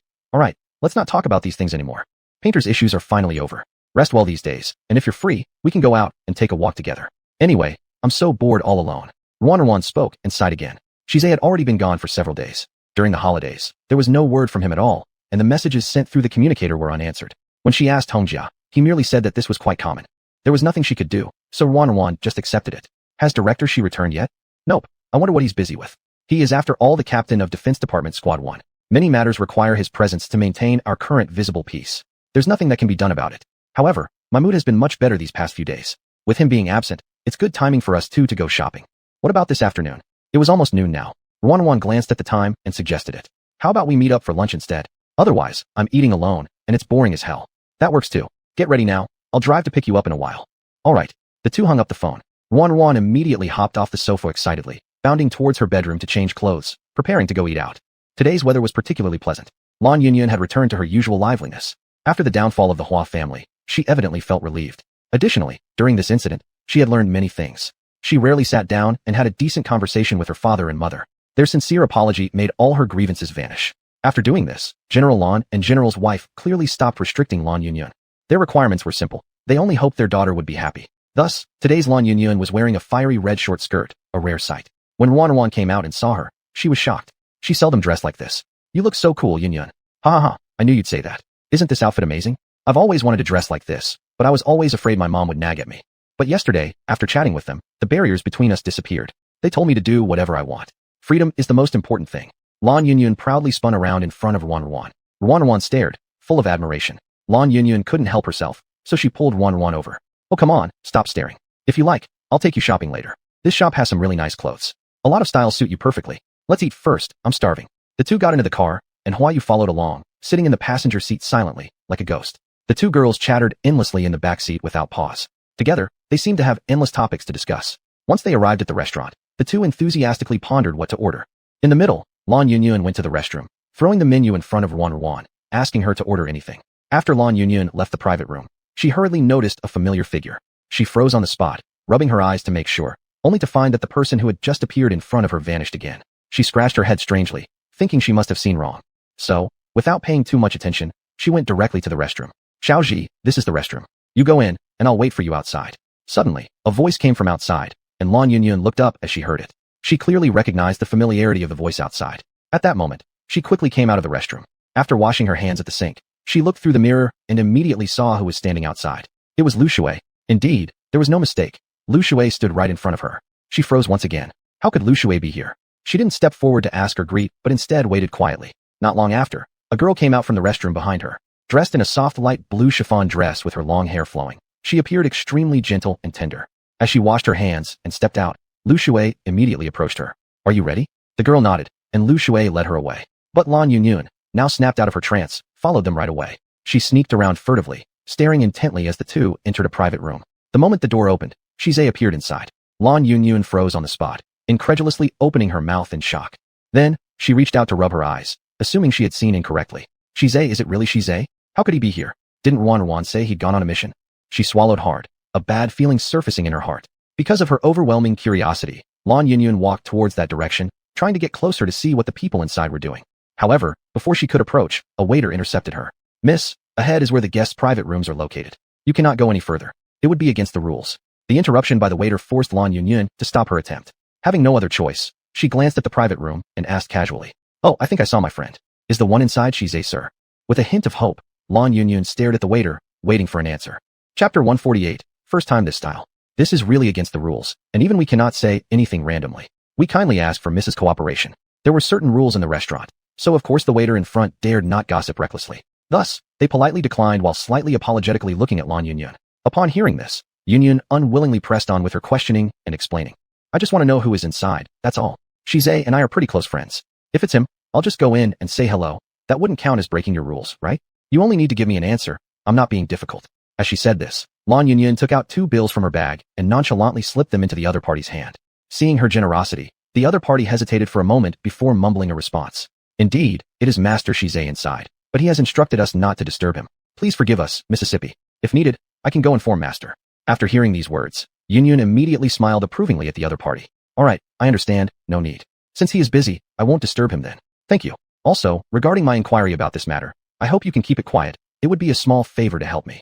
let's not talk about these things anymore. Painter's issues are finally over. Rest well these days, and if you're free, we can go out and take a walk together. Anyway, I'm so bored all alone. Wan spoke and sighed again. Shizai had already been gone for several days. During the holidays, there was no word from him at all, and the messages sent through the communicator were unanswered. When she asked Hongjia, he merely said that this was quite common. There was nothing she could do, so Wan just accepted it. Has Director Shi returned yet? Nope. I wonder what he's busy with. He is after all the captain of Defense Department Squad 1. Many matters require his presence to maintain our current visible peace. There's nothing that can be done about it. However, my mood has been much better these past few days. With him being absent, it's good timing for us two to go shopping. What about this afternoon? It was almost noon now. Wan glanced at the time and suggested it. How about we meet up for lunch instead? Otherwise, I'm eating alone, and it's boring as hell. That works too. Get ready now. I'll drive to pick you up in a while. Alright. The two hung up the phone. Wan immediately hopped off the sofa excitedly, bounding towards her bedroom to change clothes, preparing to go eat out. Today's weather was particularly pleasant. Lan Yunyan had returned to her usual liveliness. After the downfall of the Hua family, she evidently felt relieved. Additionally, during this incident, she had learned many things. She rarely sat down and had a decent conversation with her father and mother. Their sincere apology made all her grievances vanish. After doing this, General Lan and General's wife clearly stopped restricting Lan Yunyan. Their requirements were simple. They only hoped their daughter would be happy. Thus, today's Lan Yunyan was wearing a fiery red short skirt, a rare sight. When Wan came out and saw her, she was shocked. She seldom dressed like this. You look so cool, Yunyan. Ha, I knew you'd say that. Isn't this outfit amazing? I've always wanted to dress like this, but I was always afraid my mom would nag at me. But yesterday, after chatting with them, the barriers between us disappeared. They told me to do whatever I want. Freedom is the most important thing. Lan Yunyun proudly spun around in front of Ruan. Ruan stared, full of admiration. Lan Yunyun couldn't help herself, so she pulled Ruan over. Oh come on, stop staring. If you like, I'll take you shopping later. This shop has some really nice clothes. A lot of styles suit you perfectly. Let's eat first, I'm starving. The two got into the car, and Huayu followed along, sitting in the passenger seat silently, like a ghost. The two girls chattered endlessly in the back seat without pause. Together, they seemed to have endless topics to discuss. Once they arrived at the restaurant, the two enthusiastically pondered what to order. In the middle, Lan Yunyun went to the restroom, throwing the menu in front of Ruan, asking her to order anything. After Lan Yunyun left the private room, she hurriedly noticed a familiar figure. She froze on the spot, rubbing her eyes to make sure, only to find that the person who had just appeared in front of her vanished again. She scratched her head strangely, thinking she must have seen wrong. So, without paying too much attention, she went directly to the restroom. Xiaoji, this is the restroom. You go in, and I'll wait for you outside. Suddenly, a voice came from outside, and Lan Yunyun looked up as she heard it. She clearly recognized the familiarity of the voice outside. At that moment, she quickly came out of the restroom. After washing her hands at the sink, she looked through the mirror and immediately saw who was standing outside. It was Lu Shui. Indeed, there was no mistake. Lu Shui stood right in front of her. She froze once again. How could Lu Shui be here? She didn't step forward to ask or greet, but instead waited quietly. Not long after, a girl came out from the restroom behind her, dressed in a soft light blue chiffon dress with her long hair flowing. She appeared extremely gentle and tender. As she washed her hands and stepped out, Lu Shui immediately approached her. Are you ready? The girl nodded, and Lu Shui led her away. But Lan Yunyun, now snapped out of her trance, followed them right away. She sneaked around furtively, staring intently as the two entered a private room. The moment the door opened, Shizhe appeared inside. Lan Yunyun froze on the spot, incredulously opening her mouth in shock. Then, she reached out to rub her eyes, assuming she had seen incorrectly. Shizhe, is it really Shizhe? How could he be here? Didn't Ruan say he'd gone on a mission? She swallowed hard, a bad feeling surfacing in her heart. Because of her overwhelming curiosity, Lan Yunyun walked towards that direction, trying to get closer to see what the people inside were doing. However, before she could approach, a waiter intercepted her. Miss, ahead is where the guests' private rooms are located. You cannot go any further. It would be against the rules. The interruption by the waiter forced Lan Yunyun to stop her attempt. Having no other choice, she glanced at the private room and asked casually. Oh, I think I saw my friend. Is the one inside Shizhe, sir? With a hint of hope, Lan Yunyun stared at the waiter, waiting for an answer. Chapter 148, First time this style. This is really against the rules, and even we cannot say anything randomly. We kindly ask for Mrs. Cooperation. There were certain rules in the restaurant, so of course the waiter in front dared not gossip recklessly. Thus, they politely declined while slightly apologetically looking at Lan Yunyun. Upon hearing this, Yunyun unwillingly pressed on with her questioning and explaining. I just want to know who is inside, that's all. Shizhe and I are pretty close friends. If it's him, I'll just go in and say hello. That wouldn't count as breaking your rules, right? You only need to give me an answer. I'm not being difficult. As she said this, Lan Yunyun took out 2 bills from her bag and nonchalantly slipped them into the other party's hand. Seeing her generosity, the other party hesitated for a moment before mumbling a response. Indeed, it is Master Shizhe inside, but he has instructed us not to disturb him. Please forgive us, Mississippi. If needed, I can go inform Master. After hearing these words, Yunyun immediately smiled approvingly at the other party. All right, I understand, no need. Since he is busy, I won't disturb him then. Thank you. Also, regarding my inquiry about this matter, I hope you can keep it quiet. It would be a small favor to help me.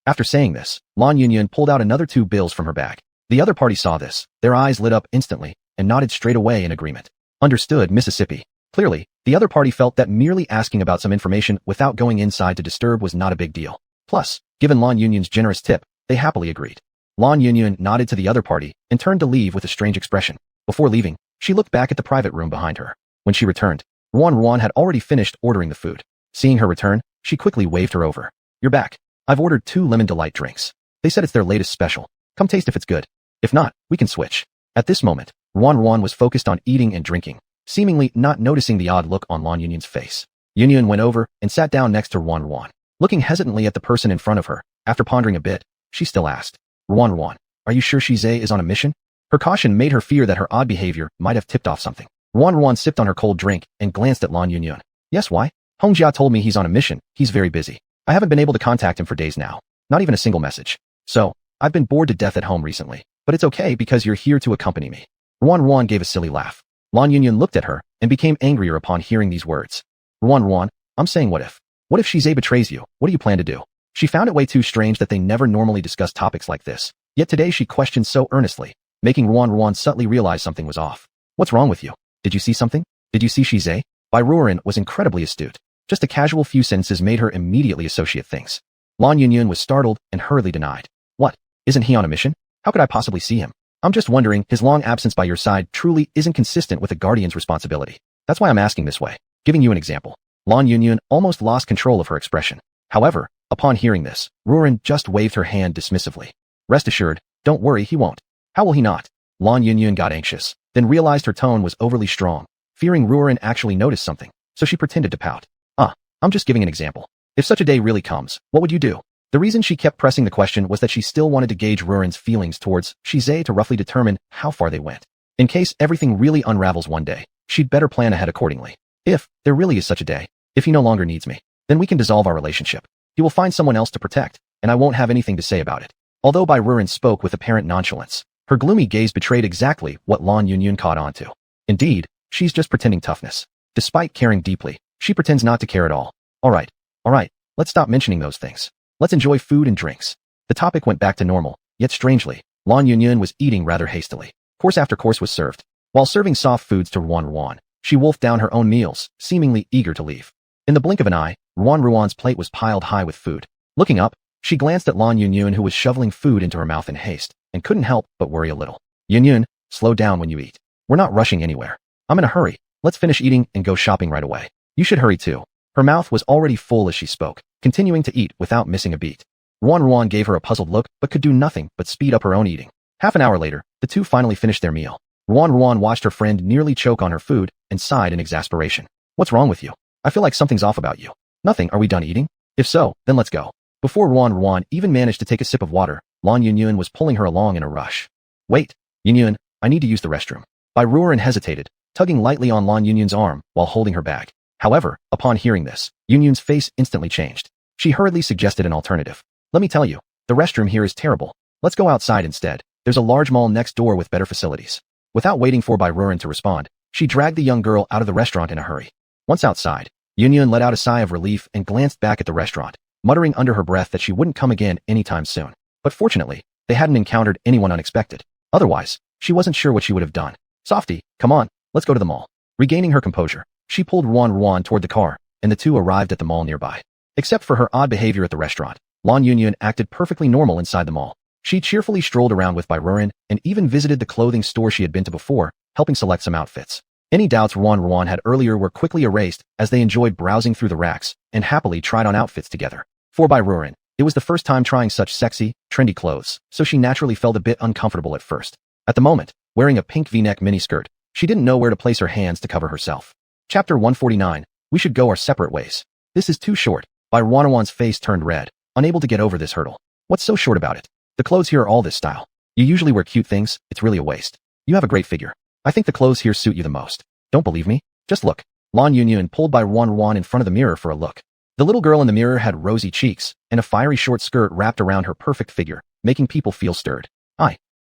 After saying this, Lan Yunyun pulled out another 2 bills from her bag. The other party saw this, their eyes lit up instantly, and nodded straight away in agreement. Understood, Mississippi. Clearly, the other party felt that merely asking about some information without going inside to disturb was not a big deal. Plus, given Lan Yunyun's generous tip, they happily agreed. Lan Yunyun nodded to the other party and turned to leave with a strange expression. Before leaving, she looked back at the private room behind her. When she returned, Ruan had already finished ordering the food. Seeing her return, she quickly waved her over. You're back. I've ordered 2 lemon delight drinks. They said it's their latest special. Come taste if it's good. If not, we can switch. At this moment, Ruan was focused on eating and drinking, seemingly not noticing the odd look on Lan Yunyun's face. Yunyun went over and sat down next to Ruan. Looking hesitantly at the person in front of her, after pondering a bit, she still asked, Ruan, are you sure Shizhe is on a mission? Her caution made her fear that her odd behavior might have tipped off something. Ruan sipped on her cold drink and glanced at Lan Yunyun. Yes, why? Hongjia told me he's on a mission. He's very busy. I haven't been able to contact him for days now. Not even a single message. So, I've been bored to death at home recently. But it's okay because you're here to accompany me. Ruan gave a silly laugh. Lan Yunyun looked at her and became angrier upon hearing these words. Ruan, I'm saying what if? What if Shizhe betrays you? What do you plan to do? She found it way too strange that they never normally discuss topics like this. Yet today she questioned so earnestly, making Ruan subtly realize something was off. What's wrong with you? Did you see something? Did you see Shizhe? Ruan was incredibly astute. Just a casual few sentences made her immediately associate things. Lan Yunyun was startled and hurriedly denied. What? Isn't he on a mission? How could I possibly see him? I'm just wondering, his long absence by your side truly isn't consistent with a guardian's responsibility. That's why I'm asking this way. Giving you an example. Lan Yunyun almost lost control of her expression. However, upon hearing this, Ruoren just waved her hand dismissively. Rest assured, don't worry, he won't. How will he not? Lan Yunyun got anxious, then realized her tone was overly strong, fearing Ruoren actually noticed something, so she pretended to pout. I'm just giving an example. If such a day really comes, what would you do? The reason she kept pressing the question was that she still wanted to gauge Ruoren's feelings towards Shize to roughly determine how far they went. In case everything really unravels one day, she'd better plan ahead accordingly. If there really is such a day, if he no longer needs me, then we can dissolve our relationship. He will find someone else to protect, and I won't have anything to say about it. Although Bai Ruoren spoke with apparent nonchalance, her gloomy gaze betrayed exactly what Lan Yunyun caught on to. Indeed, she's just pretending toughness. Despite caring deeply, she pretends not to care at all. All right, let's stop mentioning those things. Let's enjoy food and drinks. The topic went back to normal, yet strangely, Lan Yunyun was eating rather hastily. Course after course was served. While serving soft foods to Ruan, she wolfed down her own meals, seemingly eager to leave. In the blink of an eye, Ruan's plate was piled high with food. Looking up, she glanced at Lan Yunyun, who was shoveling food into her mouth in haste, and couldn't help but worry a little. Yunyun, slow down when you eat. We're not rushing anywhere. I'm in a hurry. Let's finish eating and go shopping right away. You should hurry too. Her mouth was already full as she spoke, continuing to eat without missing a beat. Ruan gave her a puzzled look but could do nothing but speed up her own eating. Half an hour later, the two finally finished their meal. Ruan watched her friend nearly choke on her food and sighed in exasperation. What's wrong with you? I feel like something's off about you. Nothing, are we done eating? If so, then let's go. Before Ruan even managed to take a sip of water, Lan Yunyun was pulling her along in a rush. Wait, Yunyun, I need to use the restroom. Bai Ruoren hesitated, tugging lightly on Lan Yunyun's arm while holding her bag. However, upon hearing this, Yunyun's face instantly changed. She hurriedly suggested an alternative. Let me tell you, the restroom here is terrible. Let's go outside instead. There's a large mall next door with better facilities. Without waiting for Bai Ruoren to respond, she dragged the young girl out of the restaurant in a hurry. Once outside, Yunyun let out a sigh of relief and glanced back at the restaurant, muttering under her breath that she wouldn't come again anytime soon. But fortunately, they hadn't encountered anyone unexpected. Otherwise, she wasn't sure what she would have done. Softy, come on, let's go to the mall. Regaining her composure, she pulled Ruan toward the car, and the two arrived at the mall nearby. Except for her odd behavior at the restaurant, Lan Yunyun acted perfectly normal inside the mall. She cheerfully strolled around with Bai Ruoren and even visited the clothing store she had been to before, helping select some outfits. Any doubts Ruan had earlier were quickly erased as they enjoyed browsing through the racks and happily tried on outfits together. For Bai Ruoren, it was the first time trying such sexy, trendy clothes, so she naturally felt a bit uncomfortable at first. At the moment, wearing a pink V-neck miniskirt, she didn't know where to place her hands to cover herself. Chapter 149, we should go our separate ways. This is too short. Bai Ruoren's face turned red, unable to get over this hurdle. What's so short about it? The clothes here are all this style. You usually wear cute things, it's really a waste. You have a great figure. I think the clothes here suit you the most. Don't believe me? Just look. Lan Yunyun pulled Bai Ruoren in front of the mirror for a look. The little girl in the mirror had rosy cheeks and a fiery short skirt wrapped around her perfect figure, making people feel stirred.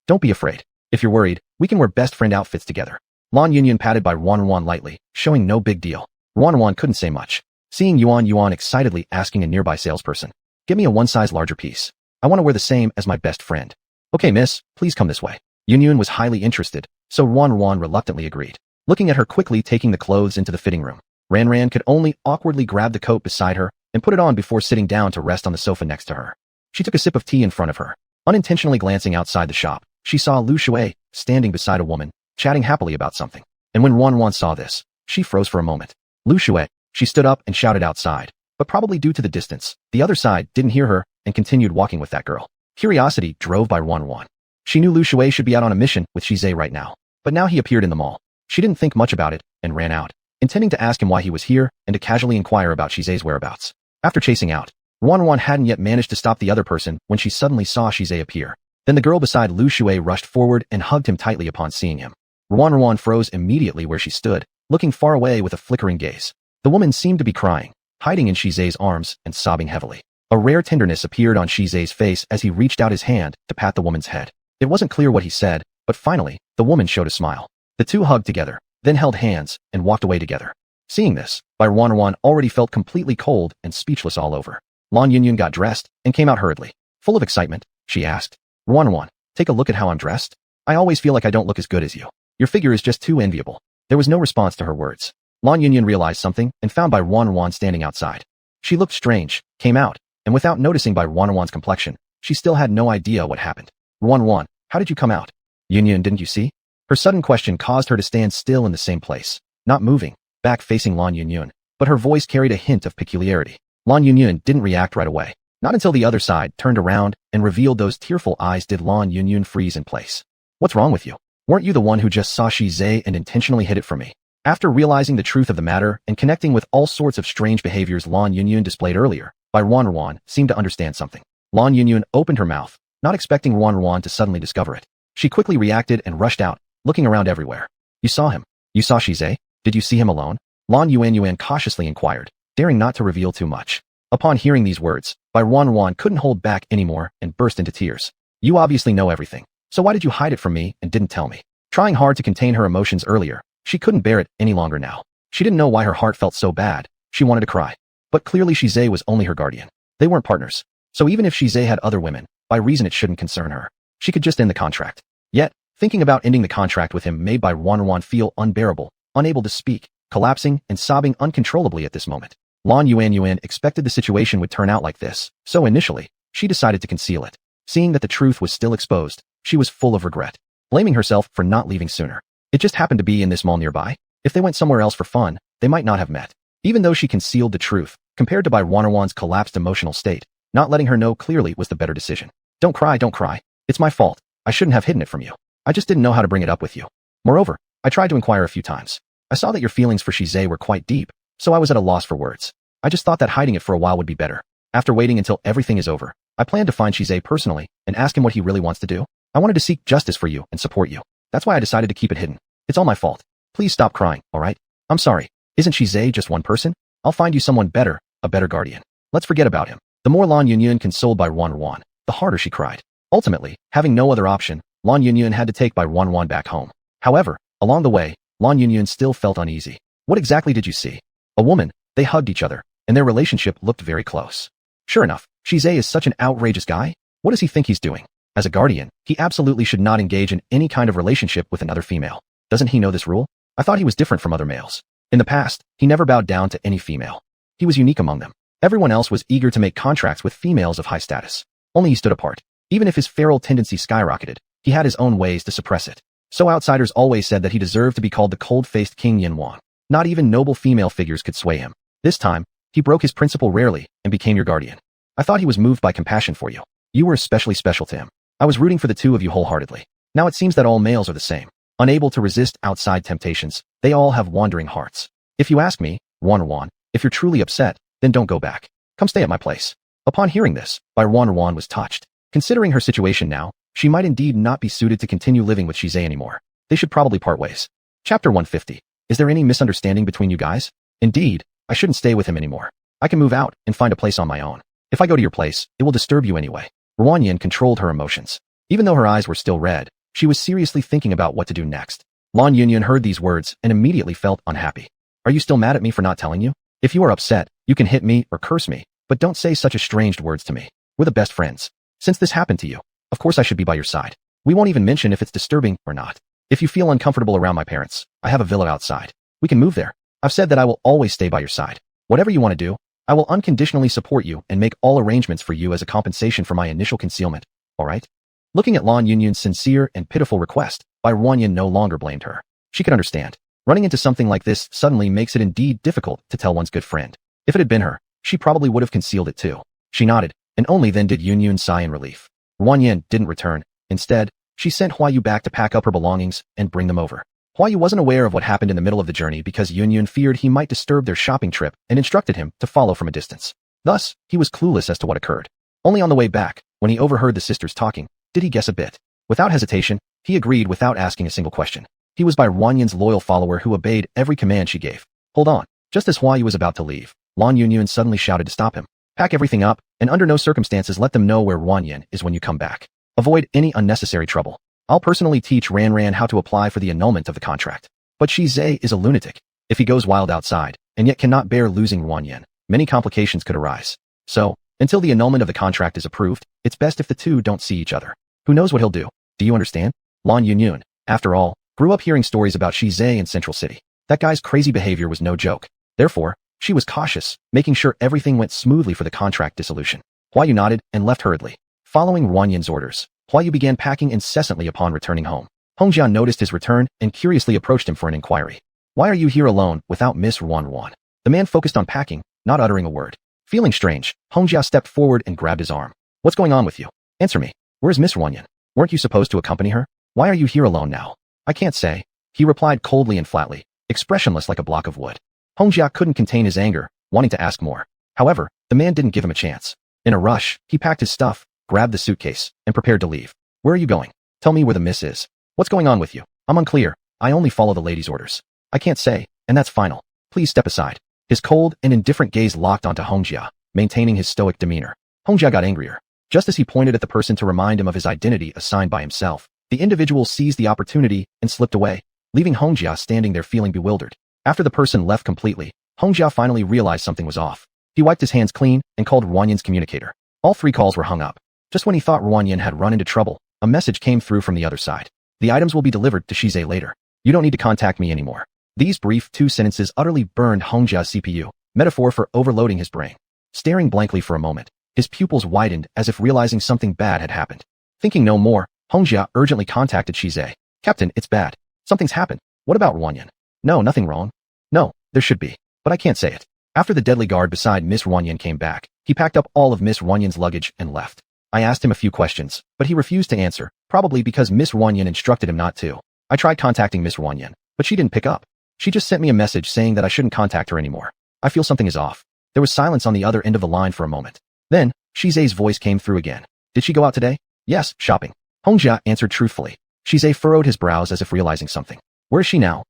Don't be afraid. If you're worried, we can wear best friend outfits together. Lan Yunyun patted Bai Ruoren lightly, showing no big deal. Ruan couldn't say much. Seeing Yuan excitedly asking a nearby salesperson, "Get me a one-size larger piece. I want to wear the same as my best friend." "Okay, miss, please come this way." Yunyun was highly interested, so Ruan reluctantly agreed. Looking at her quickly taking the clothes into the fitting room, Ran could only awkwardly grab the coat beside her and put it on before sitting down to rest on the sofa next to her. She took a sip of tea in front of her. Unintentionally glancing outside the shop, she saw Lu Shui standing beside a woman, chatting happily about something. And when Ruan saw this, she froze for a moment. Lu Shui, she stood up and shouted outside, but probably due to the distance, the other side didn't hear her and continued walking with that girl. Curiosity drove Bai Ruan. She knew Lu Shui should be out on a mission with Shize right now, but now he appeared in the mall. She didn't think much about it and ran out, intending to ask him why he was here and to casually inquire about Shize's whereabouts. After chasing out, Ruan hadn't yet managed to stop the other person when she suddenly saw Shize appear. Then the girl beside Lu Shui rushed forward and hugged him tightly upon seeing him. Ruan froze immediately where she stood, looking far away with a flickering gaze. The woman seemed to be crying, hiding in Shize's arms and sobbing heavily. A rare tenderness appeared on Shize's face as he reached out his hand to pat the woman's head. It wasn't clear what he said, but finally, the woman showed a smile. The two hugged together, then held hands and walked away together. Seeing this, Bai Ruan already felt completely cold and speechless all over. Lan Yunyun got dressed and came out hurriedly. Full of excitement, she asked, "Ruan, take a look at how I'm dressed. I always feel like I don't look as good as you. Your figure is just too enviable." There was no response to her words. Lan Yunyun realized something and found Bai Ruan standing outside. She looked strange, came out, and without noticing Bai Ruan's complexion, she still had no idea what happened. "Ruan, how did you come out?" Yunyun, didn't you see? Her sudden question caused her to stand still in the same place, not moving, back facing Lan Yunyun, but her voice carried a hint of peculiarity. Lan Yunyun didn't react right away. Not until the other side turned around and revealed those tearful eyes did Lan Yunyun freeze in place. What's wrong with you? Weren't you the one who just saw Shize and intentionally hid it from me? After realizing the truth of the matter and connecting with all sorts of strange behaviors Lan Yunyun displayed earlier, Ruan seemed to understand something. Lan Yunyun opened her mouth, not expecting Ruan to suddenly discover it. She quickly reacted and rushed out, looking around everywhere. You saw him. You saw Shize? Did you see him alone? Lan Yuan cautiously inquired, daring not to reveal too much. Upon hearing these words, Ruan couldn't hold back anymore and burst into tears. You obviously know everything. So why did you hide it from me and didn't tell me? Trying hard to contain her emotions earlier, she couldn't bear it any longer now. She didn't know why her heart felt so bad. She wanted to cry. But clearly Shize was only her guardian. They weren't partners. So even if Shize had other women, by reason it shouldn't concern her. She could just end the contract. Yet, thinking about ending the contract with him made Ruan feel unbearable, unable to speak, collapsing and sobbing uncontrollably at this moment. Lan Yuan expected the situation would turn out like this, so initially, she decided to conceal it. Seeing that the truth was still exposed, she was full of regret, blaming herself for not leaving sooner. It just happened to be in this mall nearby. If they went somewhere else for fun, they might not have met. Even though she concealed the truth, compared to Ruan's collapsed emotional state, not letting her know clearly was the better decision. Don't cry, don't cry. It's my fault. I shouldn't have hidden it from you. I just didn't know how to bring it up with you. Moreover, I tried to inquire a few times. I saw that your feelings for Shize were quite deep, so I was at a loss for words. I just thought that hiding it for a while would be better. After waiting until everything is over, I plan to find Shize personally and ask him what he really wants to do. I wanted to seek justice for you and support you. That's why I decided to keep it hidden. It's all my fault. Please stop crying, alright? I'm sorry. Isn't Shize just one person? I'll find you someone better, a better guardian. Let's forget about him. The more Lan Yunyun consoled by Ruan, the harder she cried. Ultimately, having no other option, Lan Yunyun had to take Ruan back home. However, along the way, Lan Yunyun still felt uneasy. What exactly did you see? A woman. They hugged each other, and their relationship looked very close. Sure enough, Shize is such an outrageous guy. What does he think he's doing? As a guardian, he absolutely should not engage in any kind of relationship with another female. Doesn't he know this rule? I thought he was different from other males. In the past, he never bowed down to any female. He was unique among them. Everyone else was eager to make contracts with females of high status. Only he stood apart. Even if his feral tendency skyrocketed, he had his own ways to suppress it. So outsiders always said that he deserved to be called the cold-faced King Yanwan. Not even noble female figures could sway him. This time, he broke his principle rarely and became your guardian. I thought he was moved by compassion for you. You were especially special to him. I was rooting for the two of you wholeheartedly. Now it seems that all males are the same. Unable to resist outside temptations, they all have wandering hearts. If you ask me, Ruan, if you're truly upset, then don't go back. Come stay at my place. Upon hearing this, Ruan was touched. Considering her situation now, she might indeed not be suited to continue living with Shize anymore. They should probably part ways. Chapter 150. Is there any misunderstanding between you guys? Indeed, I shouldn't stay with him anymore. I can move out and find a place on my own. If I go to your place, it will disturb you anyway. Ruan controlled her emotions. Even though her eyes were still red, she was seriously thinking about what to do next. Lan Yunyun heard these words and immediately felt unhappy. Are you still mad at me for not telling you? If you are upset, you can hit me or curse me, but don't say such estranged words to me. We're the best friends. Since this happened to you, of course I should be by your side. We won't even mention if it's disturbing or not. If you feel uncomfortable around my parents, I have a villa outside. We can move there. I've said that I will always stay by your side. Whatever you want to do, I will unconditionally support you and make all arrangements for you as a compensation for my initial concealment. Alright? Looking at Lan Yunyun's sincere and pitiful request, Ruan no longer blamed her. She could understand. Running into something like this suddenly makes it indeed difficult to tell one's good friend. If it had been her, she probably would have concealed it too. She nodded, and only then did Yunyun sigh in relief. Ruan didn't return. Instead, she sent Huayu back to pack up her belongings and bring them over. Huayu wasn't aware of what happened in the middle of the journey because Yunyun feared he might disturb their shopping trip and instructed him to follow from a distance. Thus, he was clueless as to what occurred. Only on the way back, when he overheard the sisters talking, did he guess a bit. Without hesitation, he agreed without asking a single question. He was Ruan's loyal follower who obeyed every command she gave. Hold on. Just as Huayu was about to leave, Lan Yunyun suddenly shouted to stop him. Pack everything up, and under no circumstances let them know where Ruan is when you come back. Avoid any unnecessary trouble. I'll personally teach Ran how to apply for the annulment of the contract. But Shize is a lunatic. If he goes wild outside, and yet cannot bear losing Ruan, many complications could arise. So, until the annulment of the contract is approved, it's best if the two don't see each other. Who knows what he'll do? Do you understand? Lan Yunyun, after all, grew up hearing stories about Shize in Central City. That guy's crazy behavior was no joke. Therefore, she was cautious, making sure everything went smoothly for the contract dissolution. Huayu nodded and left hurriedly. Following Ruan's orders, Huayu began packing incessantly upon returning home. Hongjia noticed his return and curiously approached him for an inquiry. Why are you here alone without Miss Ruan? The man focused on packing, not uttering a word. Feeling strange, Hongjia stepped forward and grabbed his arm. What's going on with you? Answer me. Where's Miss Ruan? Weren't you supposed to accompany her? Why are you here alone now? I can't say. He replied coldly and flatly, expressionless like a block of wood. Hongjia couldn't contain his anger, wanting to ask more. However, the man didn't give him a chance. In a rush, he packed his stuff, grabbed the suitcase, and prepared to leave. Where are you going? Tell me where the miss is. What's going on with you? I'm unclear. I only follow the lady's orders. I can't say, and that's final. Please step aside. His cold and indifferent gaze locked onto Hongjia, maintaining his stoic demeanor. Hongjia got angrier. Just as he pointed at the person to remind him of his identity assigned by himself, the individual seized the opportunity and slipped away, leaving Hongjia standing there feeling bewildered. After the person left completely, Hongjia finally realized something was off. He wiped his hands clean and called Ruanyan's communicator. All 3 calls were hung up. Just when he thought Ruanyan had run into trouble, a message came through from the other side. The items will be delivered to Shize later. You don't need to contact me anymore. These brief 2 sentences utterly burned Hongjia's CPU, metaphor for overloading his brain. Staring blankly for a moment, his pupils widened as if realizing something bad had happened. Thinking no more, Hongjia urgently contacted Shize. Captain, it's bad. Something's happened. What about Ruanyan? No, nothing wrong. No, there should be. But I can't say it. After the deadly guard beside Miss Ruanyan came back, he packed up all of Miss Ruanyan's luggage and left. I asked him a few questions, but he refused to answer, probably because Miss Ruanyan instructed him not to. I tried contacting Miss Ruanyan, but she didn't pick up. She just sent me a message saying that I shouldn't contact her anymore. I feel something is off. There was silence on the other end of the line for a moment. Then, Shize's voice came through again. Did she go out today? Yes, shopping. Hongjia answered truthfully. Shize furrowed his brows as if realizing something. Where is she now?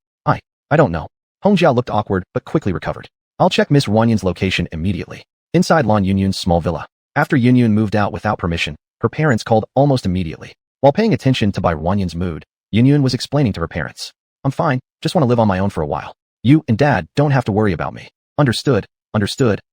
I don't know. Hongjia looked awkward but quickly recovered. I'll check Miss Ruanyan's location immediately. Inside Lan Yunyun's small villa. After Yunyun moved out without permission, her parents called almost immediately. While paying attention to Ruanyan's mood, Yunyun was explaining to her parents. I'm fine, just want to live on my own for a while. You and Dad don't have to worry about me. Understood,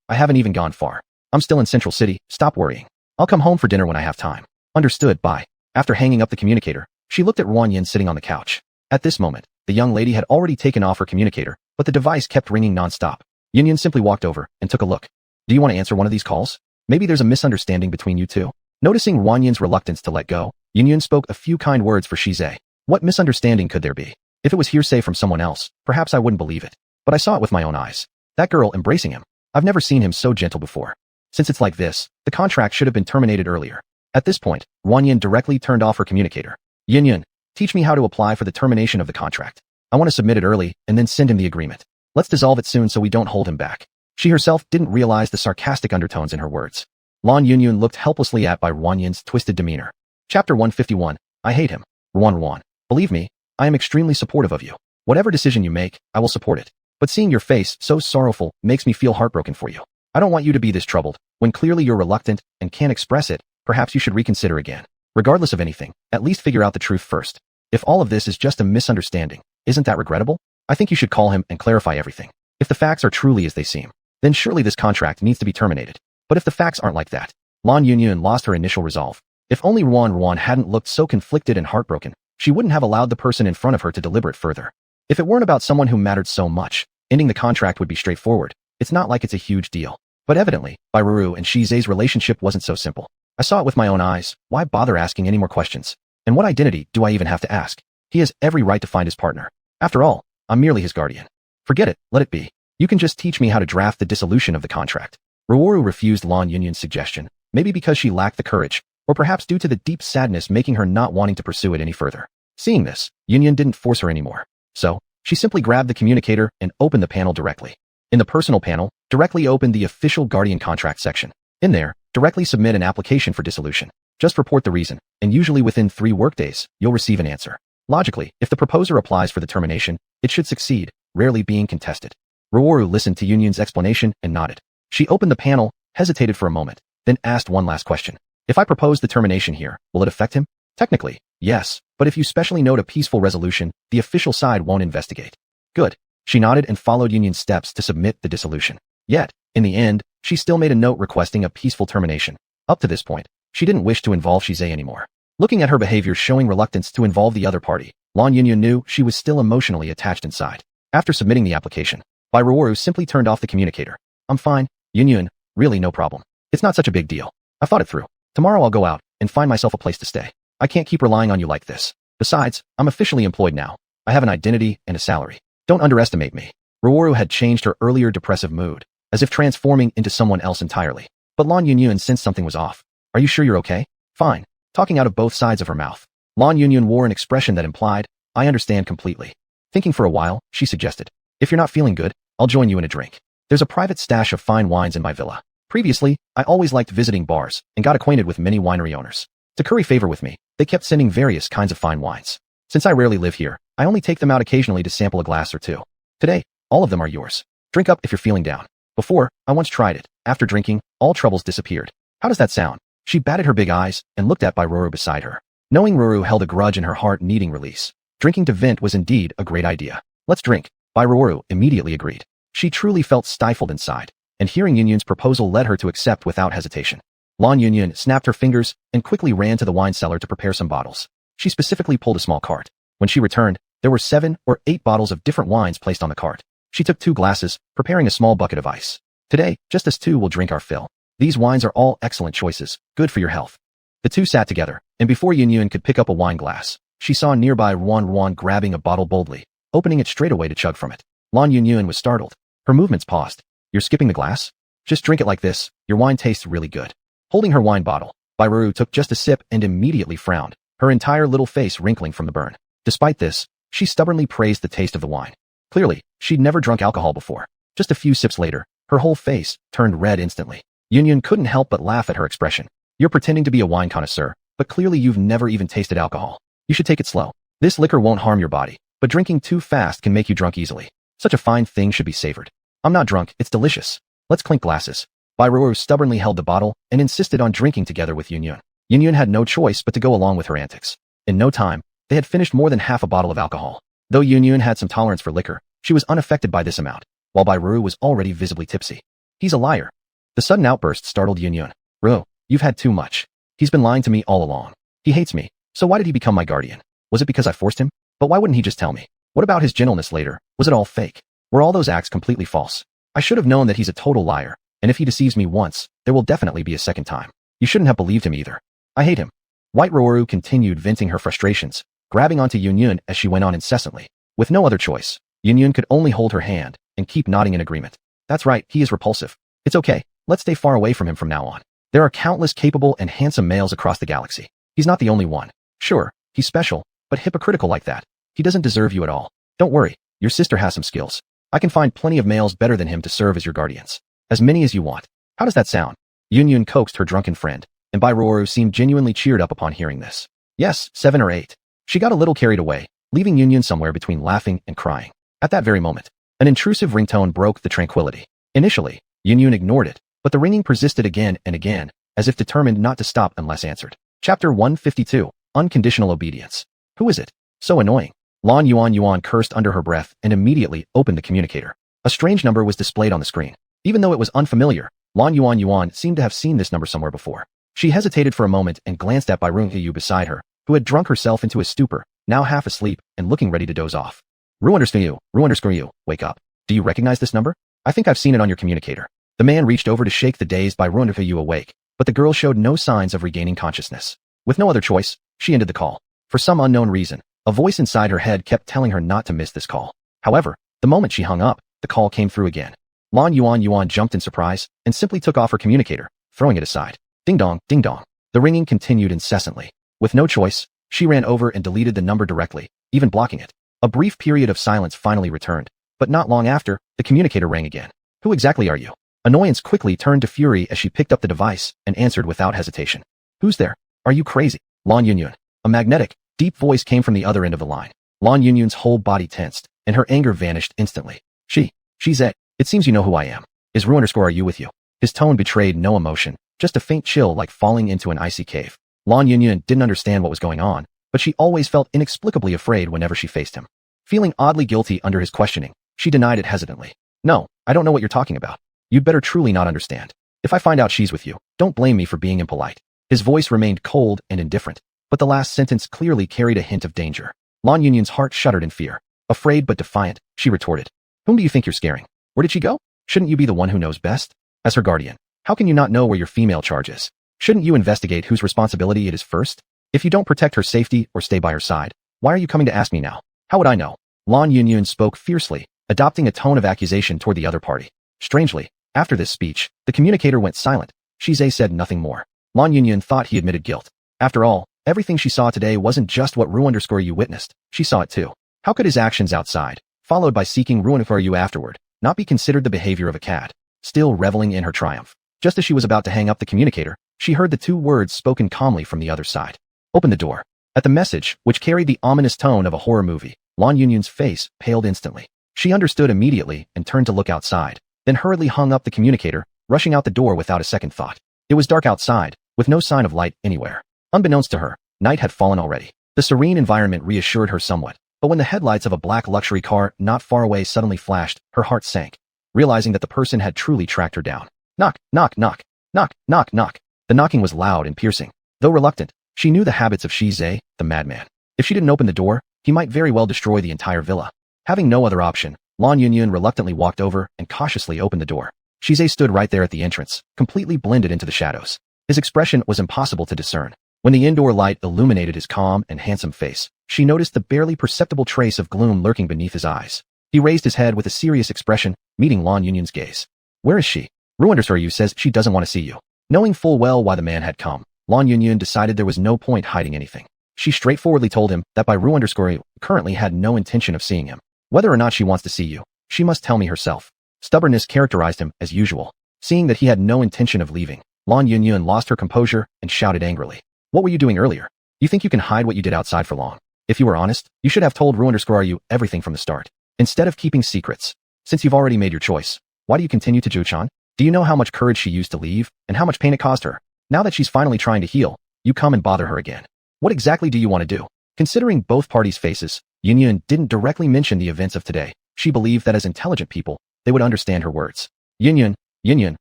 I haven't even gone far. I'm still in Central City, stop worrying. I'll come home for dinner when I have time. Understood, bye. After hanging up the communicator, she looked at Ruanyan sitting on the couch. At this moment, the young lady had already taken off her communicator, but the device kept ringing non-stop. Yunyun simply walked over and took a look. Do you want to answer one of these calls? Maybe there's a misunderstanding between you two. Noticing Ruanyan's reluctance to let go, Yunyun spoke a few kind words for Shize. What misunderstanding could there be? If it was hearsay from someone else, perhaps I wouldn't believe it. But I saw it with my own eyes. That girl embracing him. I've never seen him so gentle before. Since it's like this, the contract should have been terminated earlier. At this point, Ruanyan directly turned off her communicator. Yunyun, teach me how to apply for the termination of the contract. I want to submit it early and then send him the agreement. Let's dissolve it soon so we don't hold him back. She herself didn't realize the sarcastic undertones in her words. Lan Yunyun looked helplessly at by Ruanyan's twisted demeanor. Chapter 151. I hate him. Ruan. Believe me, I am extremely supportive of you. Whatever decision you make, I will support it. But seeing your face so sorrowful makes me feel heartbroken for you. I don't want you to be this troubled. When clearly you're reluctant and can't express it, perhaps you should reconsider again. Regardless of anything, at least figure out the truth first. If all of this is just a misunderstanding, isn't that regrettable? I think you should call him and clarify everything. If the facts are truly as they seem, then surely this contract needs to be terminated. But if the facts aren't like that, Lan Yunyun lost her initial resolve. If only Ruan hadn't looked so conflicted and heartbroken, she wouldn't have allowed the person in front of her to deliberate further. If it weren't about someone who mattered so much, ending the contract would be straightforward. It's not like it's a huge deal. But evidently, Ruru and Shize's relationship wasn't so simple. I saw it with my own eyes. Why bother asking any more questions? And what identity do I even have to ask? He has every right to find his partner. After all, I'm merely his guardian. Forget it, let it be. You can just teach me how to draft the dissolution of the contract. Ruru refused Lan Yunyun's suggestion, maybe because she lacked the courage, or perhaps due to the deep sadness making her not wanting to pursue it any further. Seeing this, Yunyun didn't force her anymore. So, she simply grabbed the communicator and opened the panel directly. In the personal panel, directly open the official guardian contract section. In there, directly submit an application for dissolution. Just report the reason, and usually within 3 workdays, you'll receive an answer. Logically, if the proposer applies for the termination, it should succeed, rarely being contested. Ruoru listened to Yunyun's explanation and nodded. She opened the panel, hesitated for a moment, then asked one last question. If I propose the termination here, will it affect him? Technically, yes, but if you specially note a peaceful resolution, the official side won't investigate. Good. She nodded and followed Yunyun's steps to submit the dissolution. Yet, in the end, she still made a note requesting a peaceful termination. Up to this point, she didn't wish to involve Shize anymore. Looking at her behavior showing reluctance to involve the other party, Lan Yunyun knew she was still emotionally attached inside. After submitting the application, Ruoru simply turned off the communicator. I'm fine, Yunyun, really no problem. It's not such a big deal. I thought it through. Tomorrow I'll go out and find myself a place to stay. I can't keep relying on you like this. Besides, I'm officially employed now. I have an identity and a salary. Don't underestimate me. Ruoru had changed her earlier depressive mood, as if transforming into someone else entirely. But Lan Yunyun sensed something was off. Are you sure you're okay? Fine. Talking out of both sides of her mouth. Lan Yunyun wore an expression that implied, I understand completely. Thinking for a while, she suggested, if you're not feeling good, I'll join you in a drink. There's a private stash of fine wines in my villa. Previously, I always liked visiting bars and got acquainted with many winery owners. To curry favor with me, they kept sending various kinds of fine wines. Since I rarely live here, I only take them out occasionally to sample a glass or two. Today, all of them are yours. Drink up if you're feeling down. Before, I once tried it. After drinking, all troubles disappeared. How does that sound? She batted her big eyes and looked at Ruoru beside her. Knowing Ruoru held a grudge in her heart needing release, drinking to vent was indeed a great idea. Let's drink. Ruoru immediately agreed. She truly felt stifled inside, and hearing Yunyun's proposal led her to accept without hesitation. Lan Yunyun snapped her fingers and quickly ran to the wine cellar to prepare some bottles. She specifically pulled a small cart. When she returned, there were 7 or 8 bottles of different wines placed on the cart. She took 2 glasses, preparing a small bucket of ice. Today, just us 2 will drink our fill. These wines are all excellent choices, good for your health. The 2 sat together, and before Yunyun could pick up a wine glass, she saw nearby Ruan grabbing a bottle boldly, opening it straight away to chug from it. Lan Yunyun was startled. Her movements paused. You're skipping the glass? Just drink it like this, your wine tastes really good. Holding her wine bottle, Ruoru took just a sip and immediately frowned, her entire little face wrinkling from the burn. Despite this, she stubbornly praised the taste of the wine. Clearly, she'd never drunk alcohol before. Just a few sips later, her whole face turned red instantly. Yunyun couldn't help but laugh at her expression. You're pretending to be a wine connoisseur, but clearly you've never even tasted alcohol. You should take it slow. This liquor won't harm your body, but drinking too fast can make you drunk easily. Such a fine thing should be savored. I'm not drunk, it's delicious. Let's clink glasses. Ruoru stubbornly held the bottle and insisted on drinking together with Yunyun. Yunyun had no choice but to go along with her antics. In no time, they had finished more than half a bottle of alcohol. Though Yunyun had some tolerance for liquor, she was unaffected by this amount, while Ruoru was already visibly tipsy. He's a liar. The sudden outburst startled Yunyun. Ruo, you've had too much. He's been lying to me all along. He hates me, so why did he become my guardian? Was it because I forced him? But why wouldn't he just tell me? What about his gentleness later? Was it all fake? Were all those acts completely false? I should have known that he's a total liar, and if he deceives me once, there will definitely be a second time. You shouldn't have believed him either. I hate him. White Ruoru continued venting her frustrations, grabbing onto Yunyun as she went on incessantly. With no other choice, Yunyun could only hold her hand and keep nodding in agreement. That's right, he is repulsive. It's okay, let's stay far away from him from now on. There are countless capable and handsome males across the galaxy. He's not the only one. Sure, he's special, but hypocritical like that. He doesn't deserve you at all. Don't worry, your sister has some skills. I can find plenty of males better than him to serve as your guardians. As many as you want. How does that sound? Yunyun coaxed her drunken friend, and Ruoru seemed genuinely cheered up upon hearing this. Yes, 7 or 8. She got a little carried away, leaving Yunyun somewhere between laughing and crying. At that very moment, an intrusive ringtone broke the tranquility. Initially, Yunyun ignored it, but the ringing persisted again and again, as if determined not to stop unless answered. Chapter 152, Unconditional Obedience. Who is it? So annoying. Lan Yuan cursed under her breath and immediately opened the communicator. A strange number was displayed on the screen. Even though it was unfamiliar, Lan Yuan seemed to have seen this number somewhere before. She hesitated for a moment and glanced at Yu beside her, who had drunk herself into a stupor, now half asleep and looking ready to doze off. Ru_you, wake up. Do you recognize this number? I think I've seen it on your communicator. The man reached over to shake the dazed Yu awake, but the girl showed no signs of regaining consciousness. With no other choice, she ended the call. For some unknown reason, a voice inside her head kept telling her not to miss this call. However, the moment she hung up, the call came through again. Lan Yuan jumped in surprise and simply took off her communicator, throwing it aside. Ding dong, ding dong. The ringing continued incessantly. With no choice, she ran over and deleted the number directly, even blocking it. A brief period of silence finally returned, but not long after, the communicator rang again. Who exactly are you? Annoyance quickly turned to fury as she picked up the device and answered without hesitation. Who's there? Are you crazy? Lan Yunyun. A magnetic, deep voice came from the other end of the line. Lan Yunyun's whole body tensed, and her anger vanished instantly. She's it. It seems you know who I am. Is Ru_are you with you? His tone betrayed no emotion, just a faint chill like falling into an icy cave. Lan Yunyun didn't understand what was going on, but she always felt inexplicably afraid whenever she faced him. Feeling oddly guilty under his questioning, she denied it hesitantly. No, I don't know what you're talking about. You'd better truly not understand. If I find out she's with you, don't blame me for being impolite. His voice remained cold and indifferent, but the last sentence clearly carried a hint of danger. Lan Yunyun's heart shuddered in fear. Afraid but defiant, she retorted. Whom do you think you're scaring? Where did she go? Shouldn't you be the one who knows best? As her guardian, how can you not know where your female charge is? Shouldn't you investigate whose responsibility it is first? If you don't protect her safety or stay by her side, Why are you coming to ask me now? How would I know? Lan Yunyun spoke fiercely, adopting a tone of accusation toward the other party. Strangely, after this speech, the communicator went silent. Shize said nothing more. Lan Yunyun thought he admitted guilt. After all, everything she saw today wasn't just what Ru_you witnessed, she saw it too. How could his actions outside, followed by seeking Ru_you afterward, not be considered the behavior of a cat? Still reveling in her triumph. Just as she was about to hang up the communicator, she heard the two words spoken calmly from the other side. Open the door. At the message, which carried the ominous tone of a horror movie, Lan Yunyun's face paled instantly. She understood immediately and turned to look outside, then hurriedly hung up the communicator, rushing out the door without a second thought. It was dark outside, with no sign of light anywhere. Unbeknownst to her, night had fallen already. The serene environment reassured her somewhat, but when the headlights of a black luxury car not far away suddenly flashed, her heart sank, realizing that the person had truly tracked her down. Knock, knock, knock, knock, knock, knock. The knocking was loud and piercing. Though reluctant, she knew the habits of Shize, the madman. If she didn't open the door, he might very well destroy the entire villa. Having no other option, Lan Yunyun reluctantly walked over and cautiously opened the door. Shize stood right there at the entrance, completely blended into the shadows. His expression was impossible to discern. When the indoor light illuminated his calm and handsome face, she noticed the barely perceptible trace of gloom lurking beneath his eyes. He raised his head with a serious expression, meeting Lan Yunyun's gaze. Where is she? Ru_you says she doesn't want to see you. Knowing full well why the man had come, Lan Yunyun decided there was no point hiding anything. She straightforwardly told him that by Ru_you currently had no intention of seeing him. Whether or not she wants to see you, she must tell me herself. Stubbornness characterized him as usual. Seeing that he had no intention of leaving, Lan Yunyun lost her composure and shouted angrily. What were you doing earlier? You think you can hide what you did outside for long? If you were honest, you should have told Ru_you everything from the start, instead of keeping secrets. Since you've already made your choice, why do you continue to Ju-chan? Do you know how much courage she used to leave, and how much pain it caused her? Now that she's finally trying to heal, you come and bother her again. What exactly do you want to do? Considering both parties' faces, Yunyun didn't directly mention the events of today. She believed that as intelligent people, they would understand her words. Yunyun,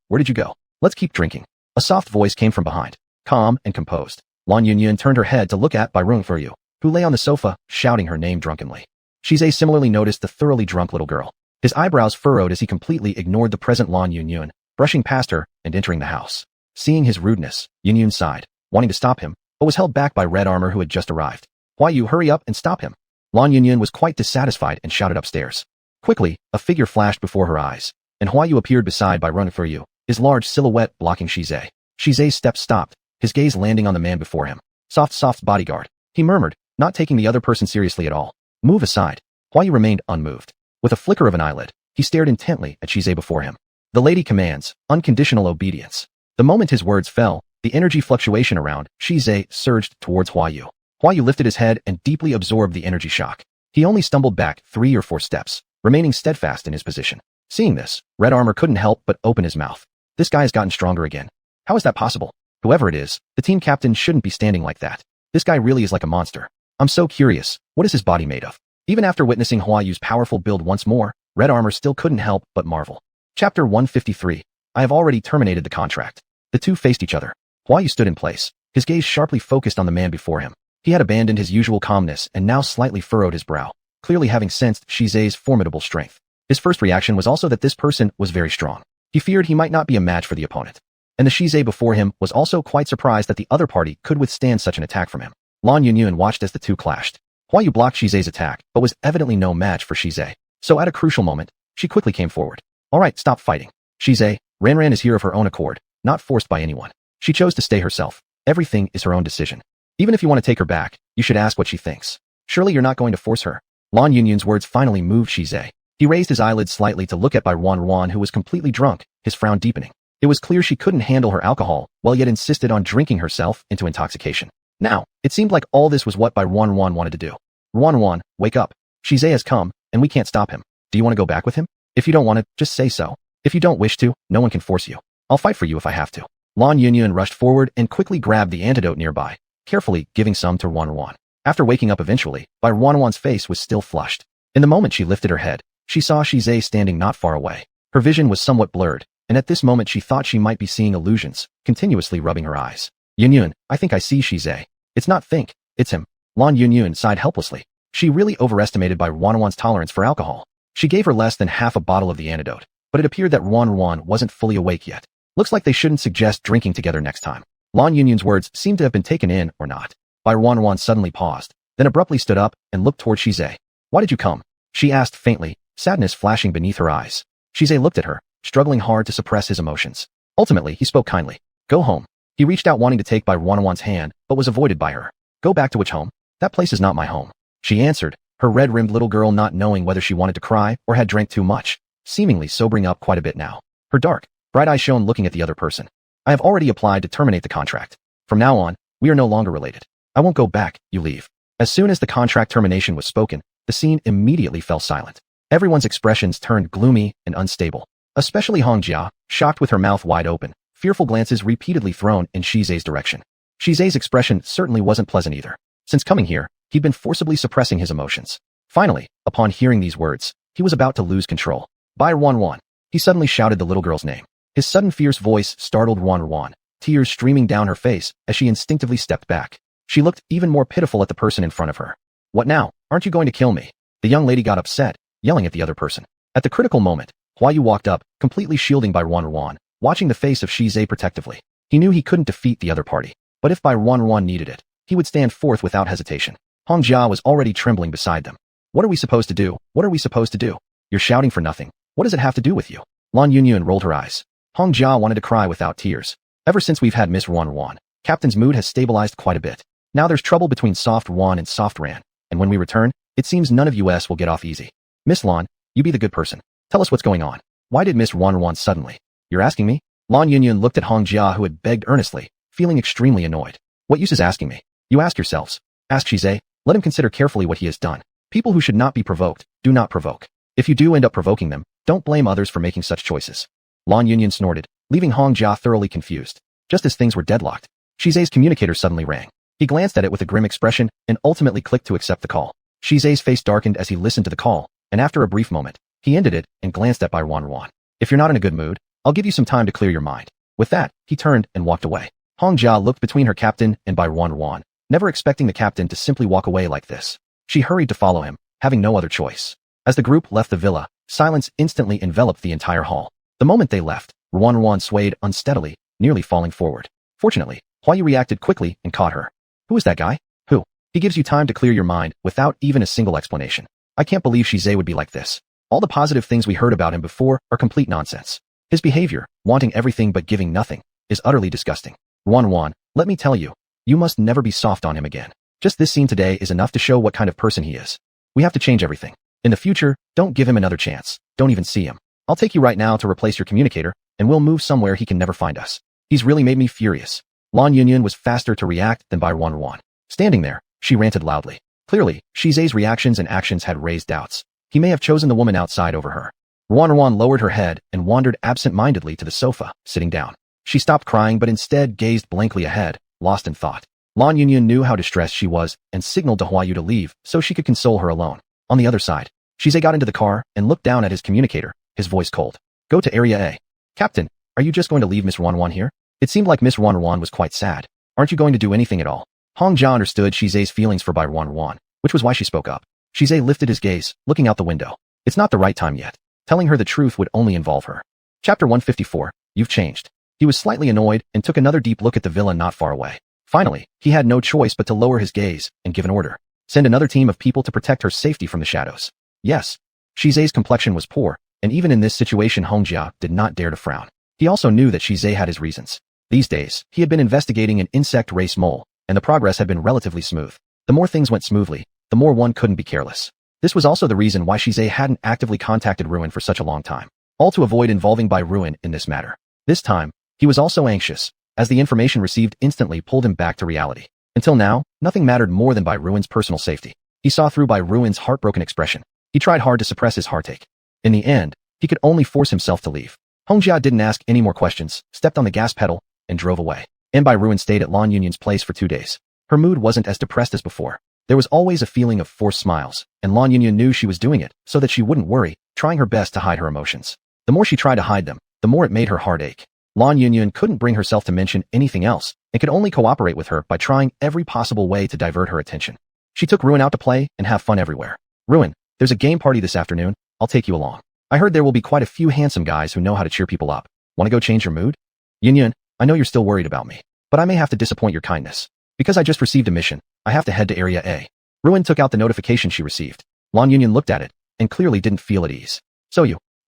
where did you go? Let's keep drinking. A soft voice came from behind, calm and composed. Lan Yunyun turned her head to look at Ru_you, who lay on the sofa, shouting her name drunkenly. Shize similarly noticed the thoroughly drunk little girl. His eyebrows furrowed as he completely ignored the present Lan Yunyun, brushing past her and entering the house. Seeing his rudeness, Yunyun sighed, wanting to stop him, but was held back by Red Armor who had just arrived. Why you hurry up and stop him? Lan Yunyun was quite dissatisfied and shouted upstairs. Quickly, a figure flashed before her eyes, and Huayu appeared beside by Ru_you, his large silhouette blocking Shize. Shize's steps stopped, his gaze landing on the man before him. Soft bodyguard, he murmured, not taking the other person seriously at all. Move aside. Huayu remained unmoved. With a flicker of an eyelid, he stared intently at Shize before him. The lady commands, unconditional obedience. The moment his words fell, the energy fluctuation around Shize surged towards Huayu. Huayu lifted his head and deeply absorbed the energy shock. He only stumbled back 3 or 4 steps, remaining steadfast in his position. Seeing this, Red Armor couldn't help but open his mouth. This guy has gotten stronger again. How is that possible? Whoever it is, the team captain shouldn't be standing like that. This guy really is like a monster. I'm so curious, what is his body made of? Even after witnessing Huayu's powerful build once more, Red Armor still couldn't help but marvel. Chapter 153. I have already terminated the contract. The two faced each other. Huayu stood in place, his gaze sharply focused on the man before him. He had abandoned his usual calmness and now slightly furrowed his brow, clearly having sensed Shize's formidable strength. His first reaction was also that this person was very strong. He feared he might not be a match for the opponent. And the Shize before him was also quite surprised that the other party could withstand such an attack from him. Lan Yunyun watched as the two clashed. Huayu blocked Shize's attack, but was evidently no match for Shize. So at a crucial moment, she quickly came forward. Alright, stop fighting. Shize, Ran is here of her own accord, not forced by anyone. She chose to stay herself. Everything is her own decision. Even if you want to take her back, you should ask what she thinks. Surely you're not going to force her. Lan Yunyun's words finally moved Shize. He raised his eyelids slightly to look at Ron, who was completely drunk, his frown deepening. It was clear she couldn't handle her alcohol, while yet insisted on drinking herself into intoxication. Now, it seemed like all this was what Ron wanted to do. Ron, wake up. Shize has come, and we can't stop him. Do you want to go back with him? If you don't want to, just say so. If you don't wish to, no one can force you. I'll fight for you if I have to. Lan Yunyun rushed forward and quickly grabbed the antidote nearby, carefully giving some to Ron. After waking up eventually, Ron's face was still flushed. In the moment she lifted her head, she saw Shize standing not far away. Her vision was somewhat blurred, and at this moment she thought she might be seeing illusions, continuously rubbing her eyes. Yunyun, I think I see Shize. It's not think, it's him. Lan Yunyun sighed helplessly. She really overestimated Ron's tolerance for alcohol. She gave her less than half a bottle of the antidote, but it appeared that Ron wasn't fully awake yet. Looks like they shouldn't suggest drinking together next time. Lan Yunyun's words seemed to have been taken in or not. Ron suddenly paused. then abruptly stood up and looked toward Shize. Why did you come? She asked faintly, sadness flashing beneath her eyes. Shize looked at her, struggling hard to suppress his emotions. Ultimately, he spoke kindly. Go home. He reached out wanting to take Bai Wanwan's hand, but was avoided by her. Go back to which home? That place is not my home. She answered, her red-rimmed little girl not knowing whether she wanted to cry or had drank too much, seemingly sobering up quite a bit now. Her dark, bright eyes shone looking at the other person. I have already applied to terminate the contract. From now on, we are no longer related. I won't go back, you leave. As soon as the contract termination was spoken, the scene immediately fell silent. Everyone's expressions turned gloomy and unstable. Especially Hong Jia, shocked with her mouth wide open, fearful glances repeatedly thrown in Shize's direction. Shize's expression certainly wasn't pleasant either. Since coming here, he'd been forcibly suppressing his emotions. Finally, upon hearing these words, he was about to lose control. Bai Wanwan. He suddenly shouted the little girl's name. His sudden fierce voice startled Wanwan, tears streaming down her face as she instinctively stepped back. She looked even more pitiful at the person in front of her. What now? Aren't you going to kill me? The young lady got upset, yelling at the other person. At the critical moment, Huayu walked up, completely shielding Bai Wanwan, watching the face of Shize protectively. He knew he couldn't defeat the other party, but if Bai Wanwan needed it, he would stand forth without hesitation. Hong Jia was already trembling beside them. What are we supposed to do? What are we supposed to do? You're shouting for nothing. What does it have to do with you? Lan Yunyun rolled her eyes. Hong Jia wanted to cry without tears. Ever since we've had Miss Wanwan, Captain's mood has stabilized quite a bit. Now there's trouble between Soft Wan and Soft Ran, and when we return, it seems none of us will get off easy. Miss Lan, you be the good person. Tell us what's going on. Why did Miss Wanwan suddenly? You're asking me? Lan Yunyun looked at Hong Jia who had begged earnestly, feeling extremely annoyed. What use is asking me? You ask yourselves. Ask Shize. Let him consider carefully what he has done. People who should not be provoked, do not provoke. If you do end up provoking them, don't blame others for making such choices. Lan Yunyun snorted, leaving Hong Jia thoroughly confused. Just as things were deadlocked, Shize's communicator suddenly rang. He glanced at it with a grim expression and ultimately clicked to accept the call. Shize's face darkened as he listened to the call, and after a brief moment, he ended it and glanced at Bai Wanwan. If you're not in a good mood, I'll give you some time to clear your mind. With that, he turned and walked away. Hong Jia looked between her captain and Bai Wanwan, never expecting the captain to simply walk away like this. She hurried to follow him, having no other choice. As the group left the villa, silence instantly enveloped the entire hall. The moment they left, Wanwan swayed unsteadily, nearly falling forward. Fortunately, Huayu reacted quickly and caught her. Who is that guy? Who? He gives you time to clear your mind without even a single explanation. I can't believe Shize would be like this. All the positive things we heard about him before are complete nonsense. His behavior, wanting everything but giving nothing, is utterly disgusting. Wanwan, let me tell you, you must never be soft on him again. Just this scene today is enough to show what kind of person he is. We have to change everything. In the future, don't give him another chance. Don't even see him. I'll take you right now to replace your communicator, and we'll move somewhere he can never find us. He's really made me furious. Lan Yunyun was faster to react than Bai Wanwan. Standing there, she ranted loudly. Clearly, Shize's reactions and actions had raised doubts. He may have chosen the woman outside over her. Wanwan lowered her head and wandered absent-mindedly to the sofa, sitting down. She stopped crying but instead gazed blankly ahead, lost in thought. Lan Yunyun knew how distressed she was and signaled to Huayu to leave so she could console her alone. On the other side, Shize got into the car and looked down at his communicator, his voice cold. Go to Area A. Captain, are you just going to leave Miss Wanwan here? It seemed like Miss Wanwan was quite sad. Aren't you going to do anything at all? Hong Jia understood Shize's feelings for Bai Wanwan, which was why she spoke up. Shize lifted his gaze, looking out the window. It's not the right time yet. Telling her the truth would only involve her. Chapter 154, You've changed. He was slightly annoyed and took another deep look at the villa not far away. Finally, he had no choice but to lower his gaze and give an order. Send another team of people to protect her safety from the shadows. Yes. Shize's complexion was poor, and even in this situation Hong Jia did not dare to frown. He also knew that Shize had his reasons. These days, he had been investigating an insect race mole, and the progress had been relatively smooth. The more things went smoothly, the more one couldn't be careless. This was also the reason why Shize hadn't actively contacted Ruin for such a long time, all to avoid involving Bai Ruin in this matter. This time, he was also anxious, as the information received instantly pulled him back to reality. Until now, nothing mattered more than Bai Ruin's personal safety. He saw through Bai Ruin's heartbroken expression. He tried hard to suppress his heartache. In the end, he could only force himself to leave. Hong Jia didn't ask any more questions, stepped on the gas pedal, and drove away. And Bai Ruin stayed at Lan Yunyun's place for 2 days. Her mood wasn't as depressed as before. There was always a feeling of forced smiles, and Lan Yunyun knew she was doing it so that she wouldn't worry, trying her best to hide her emotions. The more she tried to hide them, the more it made her heart ache. Lan Yunyun couldn't bring herself to mention anything else, and could only cooperate with her by trying every possible way to divert her attention. She took Ruin out to play and have fun everywhere. Ruin, there's a game party this afternoon, I'll take you along. I heard there will be quite a few handsome guys who know how to cheer people up. Want to go change your mood? Yunyun, I know you're still worried about me, but I may have to disappoint your kindness. Because I just received a mission, I have to head to Area A. Ruin took out the notification she received. Lan Yunyan looked at it, and clearly didn't feel at ease.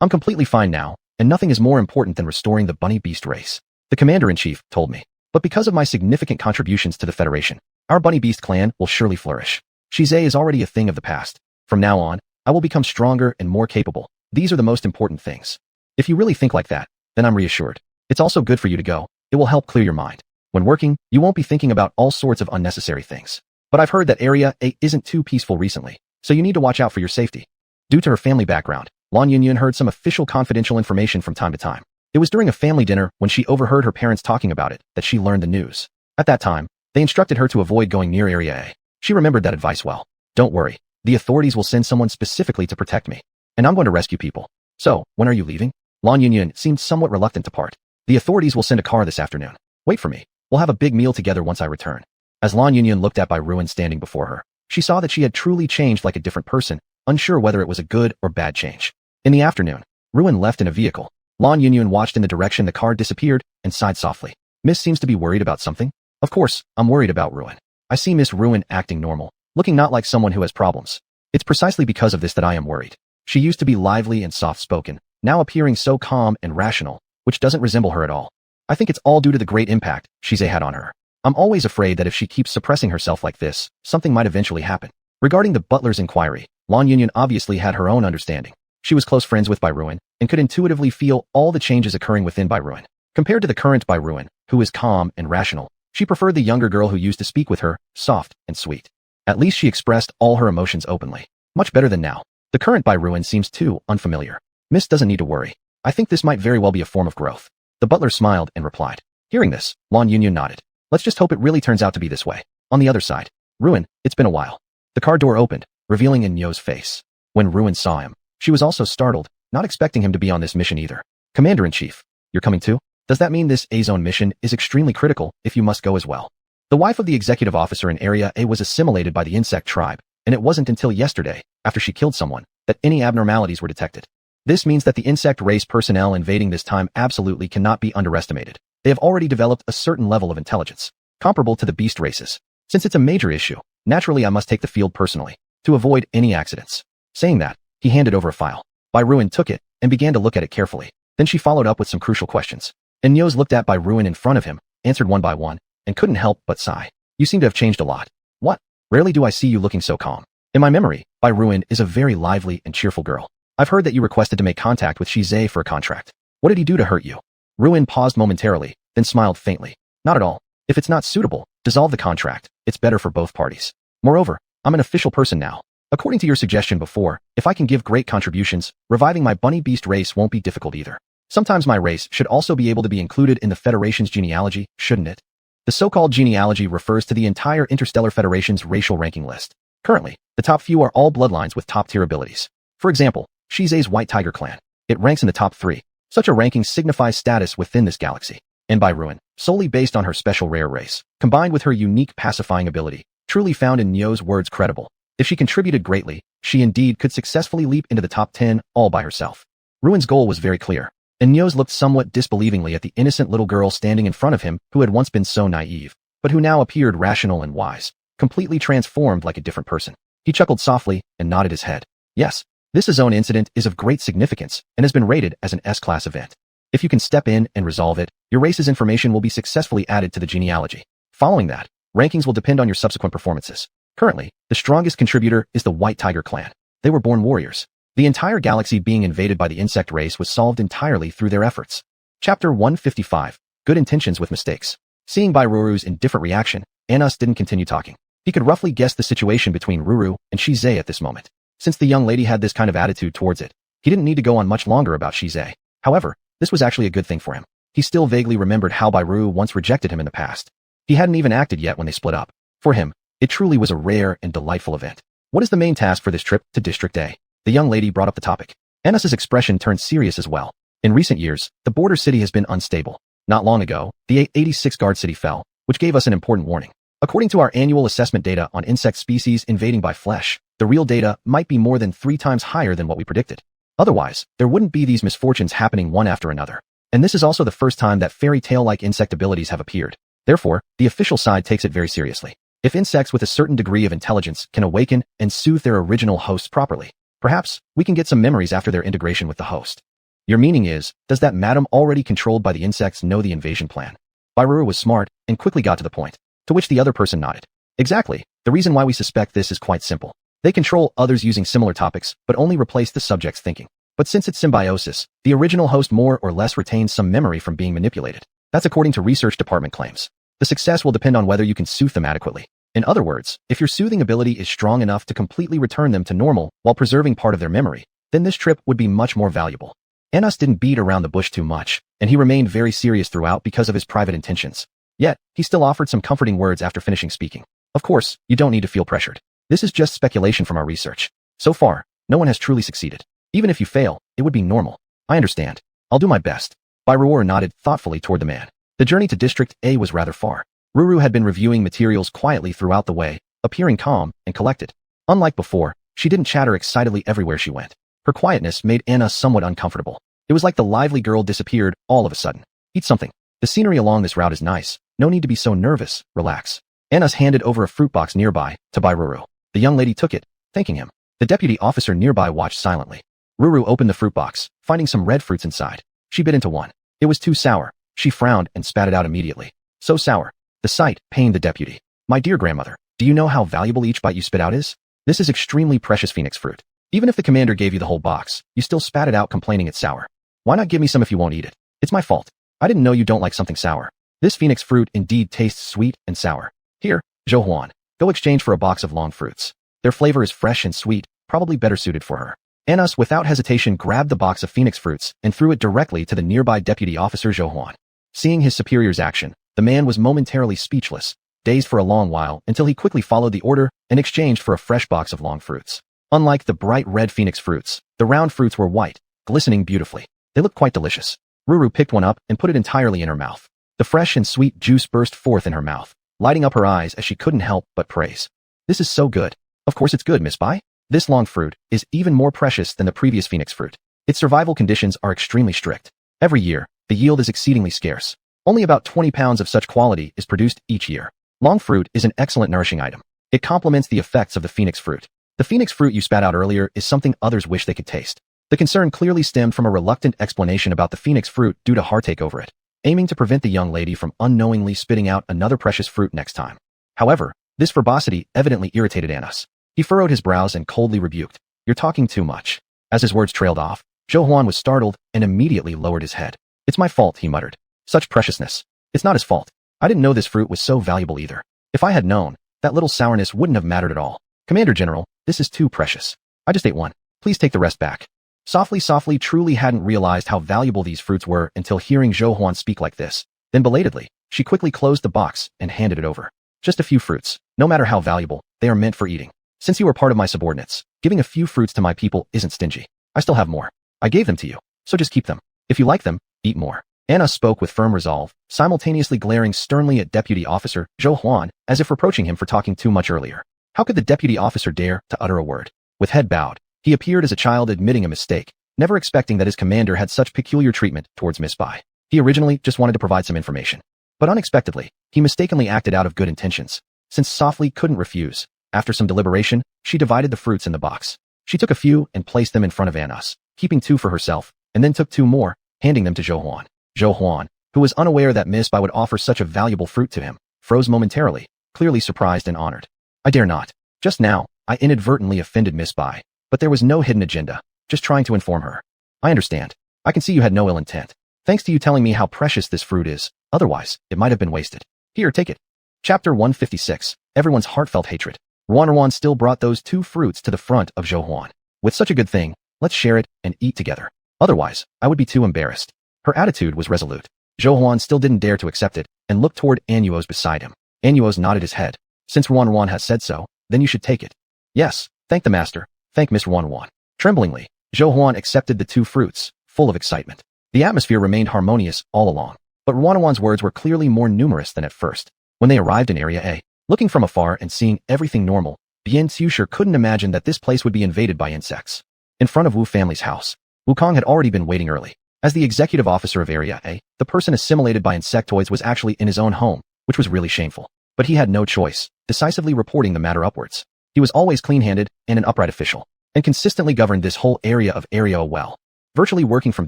I'm completely fine now, and nothing is more important than restoring the bunny beast race. The commander-in-chief told me. But because of my significant contributions to the Federation, our bunny beast clan will surely flourish. Shize is already a thing of the past. From now on, I will become stronger and more capable. These are the most important things. If you really think like that, then I'm reassured. It's also good for you to go. It will help clear your mind. When working, you won't be thinking about all sorts of unnecessary things. But I've heard that Area A isn't too peaceful recently, so you need to watch out for your safety. Due to her family background, Lan Yunyan heard some official confidential information from time to time. It was during a family dinner when she overheard her parents talking about it that she learned the news. At that time, they instructed her to avoid going near Area A. She remembered that advice well. Don't worry, the authorities will send someone specifically to protect me. And I'm going to rescue people. So, when are you leaving? Lan Yunyan seemed somewhat reluctant to part. The authorities will send a car this afternoon. Wait for me. We'll have a big meal together once I return. As Lan Yunyan looked at Bai Ruin standing before her, she saw that she had truly changed like a different person, unsure whether it was a good or bad change. In the afternoon, Ruin left in a vehicle. Lan Yunyan watched in the direction the car disappeared and sighed softly. Miss seems to be worried about something. Of course, I'm worried about Ruin. I see Miss Ruin acting normal, looking not like someone who has problems. It's precisely because of this that I am worried. She used to be lively and soft-spoken, now appearing so calm and rational, which doesn't resemble her at all. I think it's all due to the great impact Shize had on her. I'm always afraid that if she keeps suppressing herself like this, something might eventually happen. Regarding the butler's inquiry, Lan Yunyan obviously had her own understanding. She was close friends with Bai Ruin, and could intuitively feel all the changes occurring within Bai Ruin. Compared to the current Bai Ruin, who is calm and rational, she preferred the younger girl who used to speak with her, soft and sweet. At least she expressed all her emotions openly. Much better than now. The current Bai Ruin seems too unfamiliar. Miss doesn't need to worry. I think this might very well be a form of growth. The butler smiled and replied. Hearing this, Lan Yunyan nodded. Let's just hope it really turns out to be this way. On the other side, Ruin, it's been a while. The car door opened, revealing Nyo's face. When Ruin saw him, she was also startled, not expecting him to be on this mission either. Commander-in-Chief, you're coming too? Does that mean this A-Zone mission is extremely critical if you must go as well? The wife of the executive officer in Area A was assimilated by the insect tribe, and it wasn't until yesterday, after she killed someone, that any abnormalities were detected. This means that the insect race personnel invading this time absolutely cannot be underestimated. They have already developed a certain level of intelligence, comparable to the beast races. Since it's a major issue, naturally I must take the field personally, to avoid any accidents. Saying that, he handed over a file. Bai Ruin took it, and began to look at it carefully. Then she followed up with some crucial questions. And Nyo's looked at Bai Ruin in front of him, answered one by one, and couldn't help but sigh. You seem to have changed a lot. What? Rarely do I see you looking so calm. In my memory, Bai Ruin is a very lively and cheerful girl. I've heard that you requested to make contact with Shize for a contract. What did he do to hurt you? Ruin paused momentarily, then smiled faintly. Not at all. If it's not suitable, dissolve the contract. It's better for both parties. Moreover, I'm an official person now. According to your suggestion before, if I can give great contributions, reviving my bunny beast race won't be difficult either. Sometimes my race should also be able to be included in the Federation's genealogy, shouldn't it? The so-called genealogy refers to the entire Interstellar Federation's racial ranking list. Currently, the top few are all bloodlines with top-tier abilities. For example, Shize's White Tiger clan. It ranks in the top 3. Such a ranking signifies status within this galaxy. And Bai Ruin, solely based on her special rare race, combined with her unique pacifying ability, truly found in Nyo's words credible. If she contributed greatly, she indeed could successfully leap into the top 10 all by herself. Ruin's goal was very clear, and Nyo's looked somewhat disbelievingly at the innocent little girl standing in front of him who had once been so naive, but who now appeared rational and wise, completely transformed like a different person. He chuckled softly and nodded his head. Yes, this A-Zone incident is of great significance and has been rated as an S-class event. If you can step in and resolve it, your race's information will be successfully added to the genealogy. Following that, rankings will depend on your subsequent performances. Currently, the strongest contributor is the White Tiger clan. They were born warriors. The entire galaxy being invaded by the insect race was solved entirely through their efforts. Chapter 155. Good Intentions with Mistakes. Seeing Bai Ruru's indifferent reaction, Anus didn't continue talking. He could roughly guess the situation between Ruru and Shize at this moment. Since the young lady had this kind of attitude towards it, he didn't need to go on much longer about Shize. However, this was actually a good thing for him. He still vaguely remembered how Bai Ruru once rejected him in the past. He hadn't even acted yet when they split up. For him, it truly was a rare and delightful event. What is the main task for this trip to District A? The young lady brought up the topic. Anus's expression turned serious as well. In recent years, the border city has been unstable. Not long ago, the A86 guard city fell, which gave us an important warning. According to our annual assessment data on insect species invading by flesh, the real data might be more than 3 times higher than what we predicted. Otherwise, there wouldn't be these misfortunes happening one after another. And this is also the first time that fairy tale-like insect abilities have appeared. Therefore, the official side takes it very seriously. If insects with a certain degree of intelligence can awaken and soothe their original hosts properly, perhaps we can get some memories after their integration with the host. Your meaning is, does that madam already controlled by the insects know the invasion plan? Bairuru was smart and quickly got to the point, to which the other person nodded. Exactly. The reason why we suspect this is quite simple. They control others using similar topics, but only replace the subject's thinking. But since it's symbiosis, the original host more or less retains some memory from being manipulated. That's according to research department claims. The success will depend on whether you can soothe them adequately. In other words, if your soothing ability is strong enough to completely return them to normal while preserving part of their memory, then this trip would be much more valuable. Enos didn't beat around the bush too much, and he remained very serious throughout because of his private intentions. Yet, he still offered some comforting words after finishing speaking. Of course, you don't need to feel pressured. This is just speculation from our research. So far, no one has truly succeeded. Even if you fail, it would be normal. I understand. I'll do my best. Bairuru nodded thoughtfully toward the man. The journey to District A was rather far. Ruru had been reviewing materials quietly throughout the way, appearing calm and collected. Unlike before, she didn't chatter excitedly everywhere she went. Her quietness made Anna somewhat uncomfortable. It was like the lively girl disappeared all of a sudden. Eat something. The scenery along this route is nice. No need to be so nervous. Relax. Anna handed over a fruit box nearby to Bairuru. The young lady took it, thanking him. The deputy officer nearby watched silently. Ruru opened the fruit box, finding some red fruits inside. She bit into one. It was too sour. She frowned and spat it out immediately. So sour. The sight pained the deputy. My dear grandmother, do you know how valuable each bite you spit out is? This is extremely precious phoenix fruit. Even if the commander gave you the whole box, you still spat it out complaining it's sour. Why not give me some if you won't eat it? It's my fault. I didn't know you don't like something sour. This phoenix fruit indeed tastes sweet and sour. Here, Zhou Huan, go exchange for a box of long fruits. Their flavor is fresh and sweet, probably better suited for her. Anas without hesitation grabbed the box of phoenix fruits and threw it directly to the nearby deputy officer Zhou Huan. Seeing his superior's action, the man was momentarily speechless, dazed for a long while until he quickly followed the order and exchanged for a fresh box of long fruits. Unlike the bright red phoenix fruits, the round fruits were white, glistening beautifully. They looked quite delicious. Ruru picked one up and put it entirely in her mouth. The fresh and sweet juice burst forth in her mouth, lighting up her eyes as she couldn't help but praise. This is so good. Of course it's good, Miss Bai. This long fruit is even more precious than the previous phoenix fruit. Its survival conditions are extremely strict. Every year, the yield is exceedingly scarce. Only about 20 pounds of such quality is produced each year. Long fruit is an excellent nourishing item. It complements the effects of the phoenix fruit. The phoenix fruit you spat out earlier is something others wish they could taste. The concern clearly stemmed from a reluctant explanation about the phoenix fruit due to heartache over it, aiming to prevent the young lady from unknowingly spitting out another precious fruit next time. However, this verbosity evidently irritated Anas. He furrowed his brows and coldly rebuked, "You're talking too much." As his words trailed off, Zhou Huan was startled and immediately lowered his head. "It's my fault," he muttered. "Such preciousness. It's not his fault. I didn't know this fruit was so valuable either. If I had known, that little sourness wouldn't have mattered at all. Commander General, this is too precious. I just ate one. Please take the rest back." Softly truly hadn't realized how valuable these fruits were until hearing Zhou Huan speak like this. Then belatedly, she quickly closed the box and handed it over. "Just a few fruits. No matter how valuable, they are meant for eating. Since you are part of my subordinates, giving a few fruits to my people isn't stingy. I still have more. I gave them to you, so just keep them. If you like them, eat more." Anna spoke with firm resolve, simultaneously glaring sternly at Deputy Officer Zhou Huan as if reproaching him for talking too much earlier. How could the deputy officer dare to utter a word? With head bowed, he appeared as a child admitting a mistake, never expecting that his commander had such peculiar treatment towards Miss Bai. He originally just wanted to provide some information. But unexpectedly, he mistakenly acted out of good intentions. Since Softly couldn't refuse, after some deliberation, she divided the fruits in the box. She took a few and placed them in front of Anas, keeping 2 for herself, and then took 2 more, handing them to Zhou Huan. Zhou Huan, who was unaware that Miss Bai would offer such a valuable fruit to him, froze momentarily, clearly surprised and honored. "I dare not. Just now, I inadvertently offended Miss Bai, but there was no hidden agenda, just trying to inform her. I understand. I can see you had no ill intent. Thanks to you telling me how precious this fruit is, otherwise, it might have been wasted. Here, take it." Chapter 156, Everyone's Heartfelt Hatred. Ruan still brought those 2 fruits to the front of Zhou Huan. "With such a good thing, let's share it and eat together. Otherwise, I would be too embarrassed." Her attitude was resolute. Zhou Huan still didn't dare to accept it and looked toward Anuos beside him. Anuos nodded his head. "Since Ruan has said so, then you should take it." "Yes, thank the master. Thank Miss Ruan." Tremblingly, Zhou Huan accepted the 2 fruits, full of excitement. The atmosphere remained harmonious all along, but Ruan's words were clearly more numerous than at first. When they arrived in Area A, looking from afar and seeing everything normal, Bien Tsusher couldn't imagine that this place would be invaded by insects. In front of Wu family's house, Wukong had already been waiting early. As the executive officer of Area A, the person assimilated by insectoids was actually in his own home, which was really shameful. But he had no choice. decisively reporting the matter upwards. He was always clean-handed and an upright official, and consistently governed this whole area of Area well, virtually working from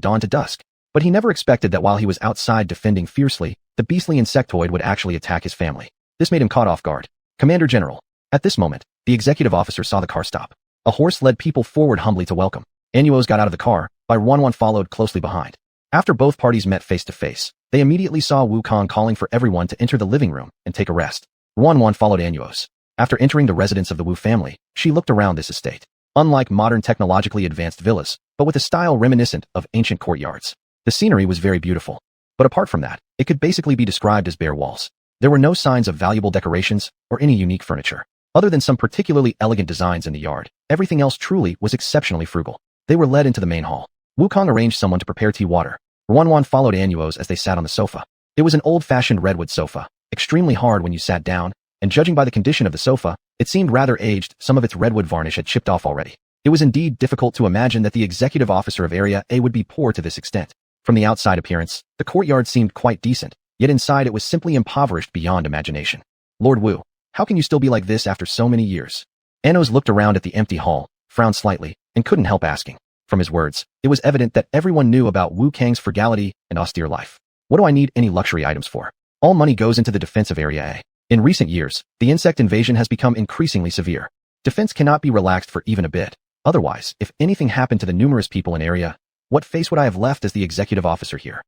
dawn to dusk. But he never expected that while he was outside defending fiercely, the beastly insectoid would actually attack his family. This made him caught off guard. Commander General. At this moment, the executive officer saw the car stop. A horse led people forward humbly to welcome. Anuos got out of the car, Bai Ruanwan followed closely behind. After both parties met face to face, they immediately saw Wukong calling for everyone to enter the living room and take a rest. Ruanwan followed Anuos. After entering the residence of the Wu family, she looked around this estate. Unlike modern technologically advanced villas, but with a style reminiscent of ancient courtyards. The scenery was very beautiful. But apart from that, it could basically be described as bare walls. There were no signs of valuable decorations or any unique furniture. Other than some particularly elegant designs in the yard, everything else truly was exceptionally frugal. They were led into the main hall. Wukong arranged someone to prepare tea water. Ruanwan followed Anuos as they sat on the sofa. It was an old-fashioned redwood sofa, extremely hard when you sat down, and judging by the condition of the sofa, it seemed rather aged. Some of its redwood varnish had chipped off already. It was indeed difficult to imagine that the executive officer of Area A would be poor to this extent. From the outside appearance, the courtyard seemed quite decent, yet inside it was simply impoverished beyond imagination. Lord Wu, how can you still be like this after so many years? Anuos looked around at the empty hall, frowned slightly, and couldn't help asking. From his words, it was evident that everyone knew about Wu Kang's frugality and austere life. What do I need any luxury items for? All money goes into the defense of Area A. In recent years, the insect invasion has become increasingly severe. Defense cannot be relaxed for even a bit. Otherwise, if anything happened to the numerous people in Area, what face would I have left as the executive officer here?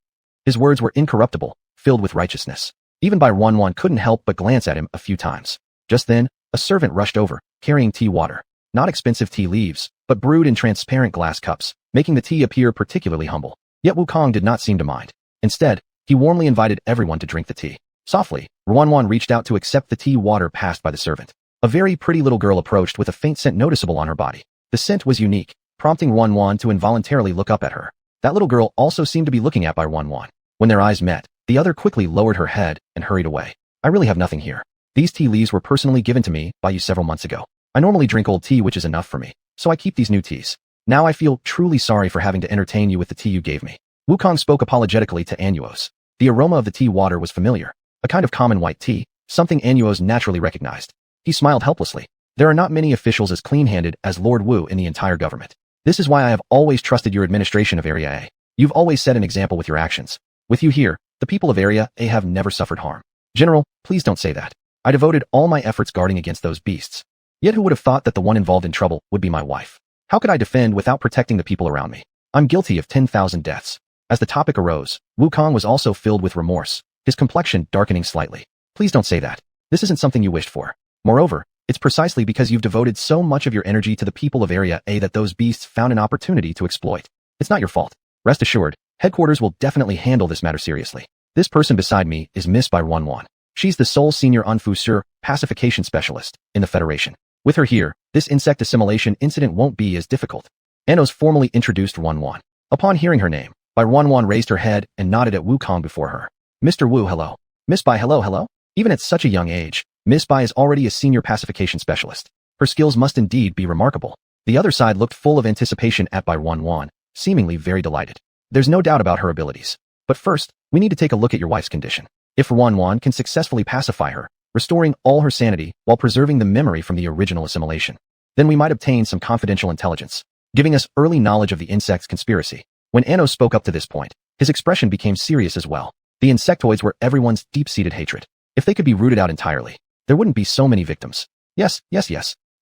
His words were incorruptible, filled with righteousness. Even Bai Ruanwan couldn't help but glance at him a few times. Just then, a servant rushed over, carrying tea water. Not expensive tea leaves, but brewed in transparent glass cups, making the tea appear particularly humble. Yet Wukong did not seem to mind. Instead, he warmly invited everyone to drink the tea. Softly, Ruanwan reached out to accept the tea water passed by the servant. A very pretty little girl approached with a faint scent noticeable on her body. The scent was unique, prompting Ruanwan to involuntarily look up at her. That little girl also seemed to be looking at Bai Ruanwan. When their eyes met, the other quickly lowered her head and hurried away. I really have nothing here. These tea leaves were personally given to me by you several months ago. I normally drink old tea, which is enough for me, so I keep these new teas. Now I feel truly sorry for having to entertain you with the tea you gave me. Wukong spoke apologetically to Anuos. The aroma of the tea water was familiar, a kind of common white tea, something Anuos naturally recognized. He smiled helplessly. There are not many officials as clean-handed as Lord Wu in the entire government. This is why I have always trusted your administration of Area A. You've always set an example with your actions. With you here, the people of Area A have never suffered harm. General, please don't say that. I devoted all my efforts guarding against those beasts. Yet who would have thought that the one involved in trouble would be my wife? How could I defend without protecting the people around me? I'm guilty of 10,000 deaths. As the topic arose, Wukong was also filled with remorse, his complexion darkening slightly. Please don't say that. This isn't something you wished for. Moreover, it's precisely because you've devoted so much of your energy to the people of Area A that those beasts found an opportunity to exploit. It's not your fault. Rest assured, headquarters will definitely handle this matter seriously. This person beside me is Miss Bai Ruanwan. She's the sole senior Anfu pacification specialist in the Federation. With her here, this insect assimilation incident won't be as difficult. Anuos formally introduced Ruanwan. Upon hearing her name, Bai Ruanwan raised her head and nodded at Wukong before her. Mr. Wu, hello. Miss Bai, hello. Even at such a young age, Miss Bai is already a senior pacification specialist. Her skills must indeed be remarkable. The other side looked full of anticipation at Bai Ruanwan, seemingly very delighted. There's no doubt about her abilities. But first, we need to take a look at your wife's condition. If Ruanwan can successfully pacify her, restoring all her sanity while preserving the memory from the original assimilation, then we might obtain some confidential intelligence, giving us early knowledge of the insect's conspiracy. When Anuos spoke up to this point, his expression became serious as well. The insectoids were everyone's deep-seated hatred. If they could be rooted out entirely, there wouldn't be so many victims. Yes,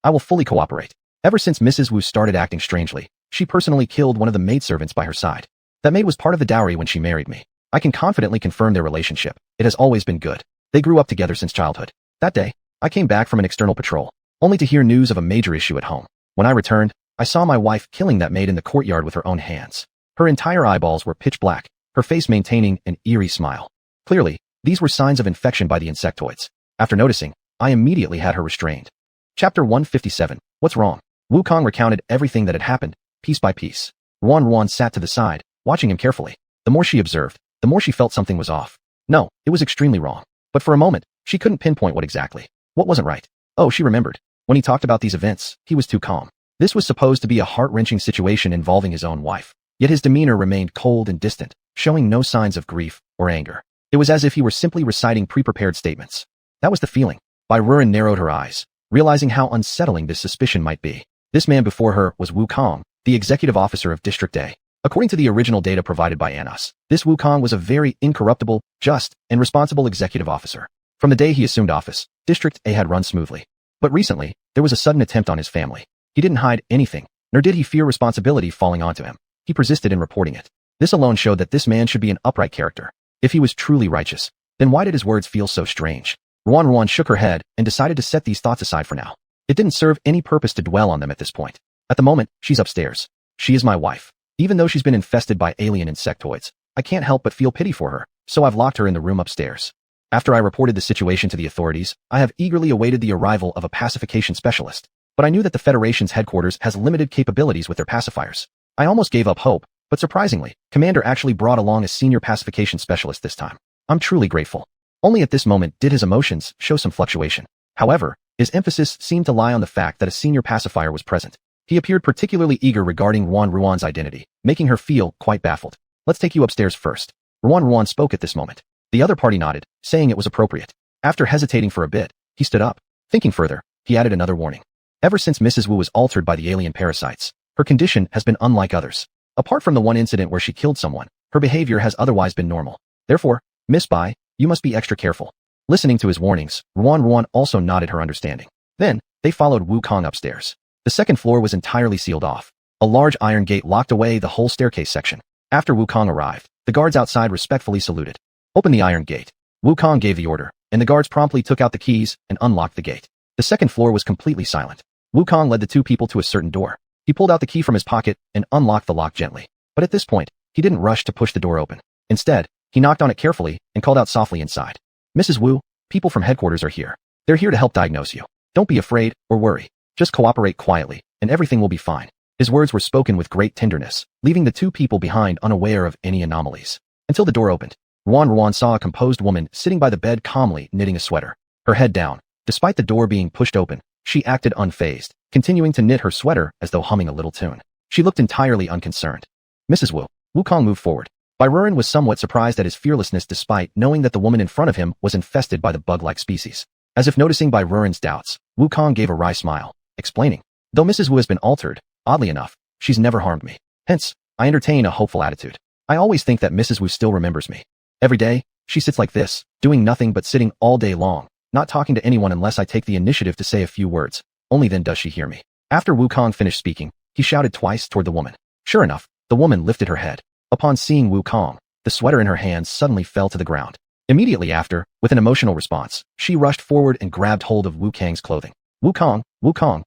I will fully cooperate. Ever since Mrs. Wu started acting strangely, she personally killed one of the maidservants by her side. That maid was part of the dowry when she married me. I can confidently confirm their relationship. It has always been good. They grew up together since childhood. That day, I came back from an external patrol, only to hear news of a major issue at home. When I returned, I saw my wife killing that maid in the courtyard with her own hands. Her entire eyeballs were pitch black, her face maintaining an eerie smile. Clearly, these were signs of infection by the insectoids. After noticing, I immediately had her restrained. Chapter 157. What's wrong? Wukong recounted everything that had happened, piece by piece. Ruanwan sat to the side, watching him carefully. The more she observed, the more she felt something was off. No, it was extremely wrong. But for a moment, she couldn't pinpoint what exactly. What wasn't right? Oh, she remembered. When he talked about these events, he was too calm. This was supposed to be a heart-wrenching situation involving his own wife. Yet his demeanor remained cold and distant, showing no signs of grief or anger. It was as if he were simply reciting pre-prepared statements. That was the feeling. Bai Ruren narrowed her eyes, realizing how unsettling this suspicion might be. This man before her was Wu Kong, the executive officer of District A. According to the original data provided by Anas, this Wu Kong was a very incorruptible, just, and responsible executive officer. From the day he assumed office, District A had run smoothly. But recently, there was a sudden attempt on his family. He didn't hide anything, nor did he fear responsibility falling onto him. He persisted in reporting it. This alone showed that this man should be an upright character. If he was truly righteous, then why did his words feel so strange? Ruan shook her head and decided to set these thoughts aside for now. It didn't serve any purpose to dwell on them at this point. At the moment, she's upstairs. She is my wife. Even though she's been infested by alien insectoids, I can't help but feel pity for her, so I've locked her in the room upstairs. After I reported the situation to the authorities, I have eagerly awaited the arrival of a pacification specialist. But I knew that the Federation's headquarters has limited capabilities with their pacifiers. I almost gave up hope, but surprisingly, Commander actually brought along a senior pacification specialist this time. I'm truly grateful. Only at this moment did his emotions show some fluctuation. However, his emphasis seemed to lie on the fact that a senior pacifier was present. He appeared particularly eager regarding Ruan's identity, making her feel quite baffled. Let's take you upstairs first. Ruan spoke at this moment. The other party nodded, saying it was appropriate. After hesitating for a bit, he stood up. Thinking further, he added another warning. Ever since Mrs. Wu was altered by the alien parasites, her condition has been unlike others. Apart from the one incident where she killed someone, her behavior has otherwise been normal. Therefore, Miss Bai, you must be extra careful. Listening to his warnings, Ruan also nodded her understanding. Then, they followed Wu Kong upstairs. The second floor was entirely sealed off. A large iron gate locked away the whole staircase section. After Wu Kong arrived, the guards outside respectfully saluted. Open the iron gate. Wu Kong gave the order, and the guards promptly took out the keys and unlocked the gate. The second floor was completely silent. Wu Kong led the two people to a certain door. He pulled out the key from his pocket and unlocked the lock gently. But at this point, he didn't rush to push the door open. Instead, he knocked on it carefully and called out softly inside. Mrs. Wu, people from headquarters are here. They're here to help diagnose you. Don't be afraid or worry. Just cooperate quietly, and everything will be fine. His words were spoken with great tenderness, leaving the two people behind unaware of any anomalies. Until the door opened, Ruan saw a composed woman sitting by the bed calmly knitting a sweater. Her head down. Despite the door being pushed open, she acted unfazed, continuing to knit her sweater as though humming a little tune. She looked entirely unconcerned. Mrs. Wu Kong moved forward. Bai Ruren was somewhat surprised at his fearlessness despite knowing that the woman in front of him was infested by the bug-like species. As if noticing Bai Ruren's doubts, Wu Kong gave a wry smile, explaining, though Mrs. Wu has been altered, oddly enough, she's never harmed me. Hence, I entertain a hopeful attitude. I always think that Mrs. Wu still remembers me. Every day, she sits like this, doing nothing but sitting all day long, not talking to anyone unless I take the initiative to say a few words. Only then does she hear me. After Wu Kong finished speaking, he shouted twice toward the woman. Sure enough, the woman lifted her head. Upon seeing Wu Kong, the sweater in her hands suddenly fell to the ground. Immediately after, with an emotional response, she rushed forward and grabbed hold of Wu Kang's clothing. Wu Kong,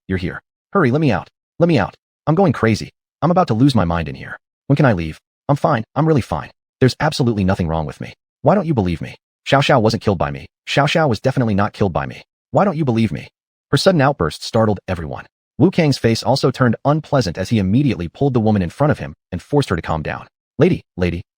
you're here. Hurry, let me out. Let me out. I'm going crazy. I'm about to lose my mind in here. When can I leave? I'm fine. I'm really fine. There's absolutely nothing wrong with me. Why don't you believe me? Xiao wasn't killed by me. Xiao was definitely not killed by me. Why don't you believe me? Her sudden outburst startled everyone. Wu Kang's face also turned unpleasant as he immediately pulled the woman in front of him and forced her to calm down. Lady,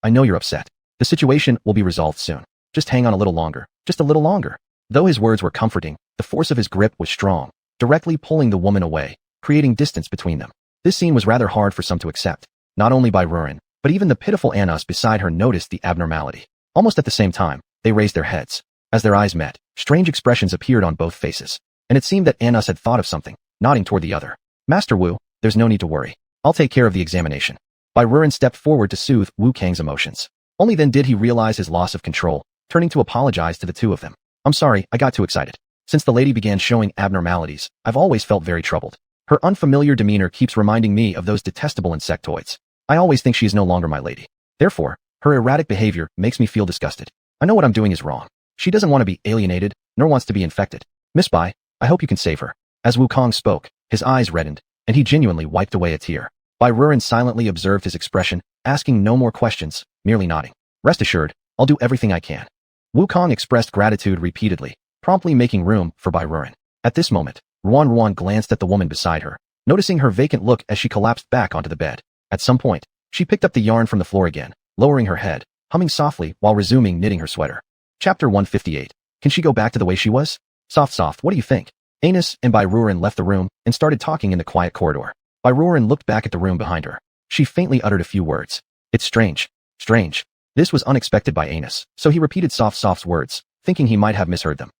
I know you're upset. The situation will be resolved soon. Just hang on a little longer. Just a little longer. Though his words were comforting, the force of his grip was strong, directly pulling the woman away, creating distance between them. This scene was rather hard for some to accept. Not only Bai Ruren, but even the pitiful Anas beside her noticed the abnormality. Almost at the same time, they raised their heads. As their eyes met, strange expressions appeared on both faces. And it seemed that Anas had thought of something, nodding toward the other. Master Wu, there's no need to worry. I'll take care of the examination. Bai Ruren stepped forward to soothe Wu Kang's emotions. Only then did he realize his loss of control, turning to apologize to the two of them. I'm sorry, I got too excited. Since the lady began showing abnormalities, I've always felt very troubled. Her unfamiliar demeanor keeps reminding me of those detestable insectoids. I always think she is no longer my lady. Therefore, her erratic behavior makes me feel disgusted. I know what I'm doing is wrong. She doesn't want to be alienated, nor wants to be infected. Miss Bai, I hope you can save her. As Wu Kong spoke, his eyes reddened, and he genuinely wiped away a tear. Bai Ruren silently observed his expression, asking no more questions, merely nodding. Rest assured, I'll do everything I can. Wu Kong expressed gratitude repeatedly, promptly making room for Bai Ruren. At this moment, Ruan glanced at the woman beside her, noticing her vacant look as she collapsed back onto the bed. At some point, she picked up the yarn from the floor again, lowering her head, humming softly while resuming knitting her sweater. Chapter 158. Can she go back to the way she was? Soft, what do you think? Anas and Bai Ruren left the room and started talking in the quiet corridor. Bai Ruren looked back at the room behind her. She faintly uttered a few words. It's strange. This was unexpected by Anas, so he repeated Soft's words, thinking he might have misheard them.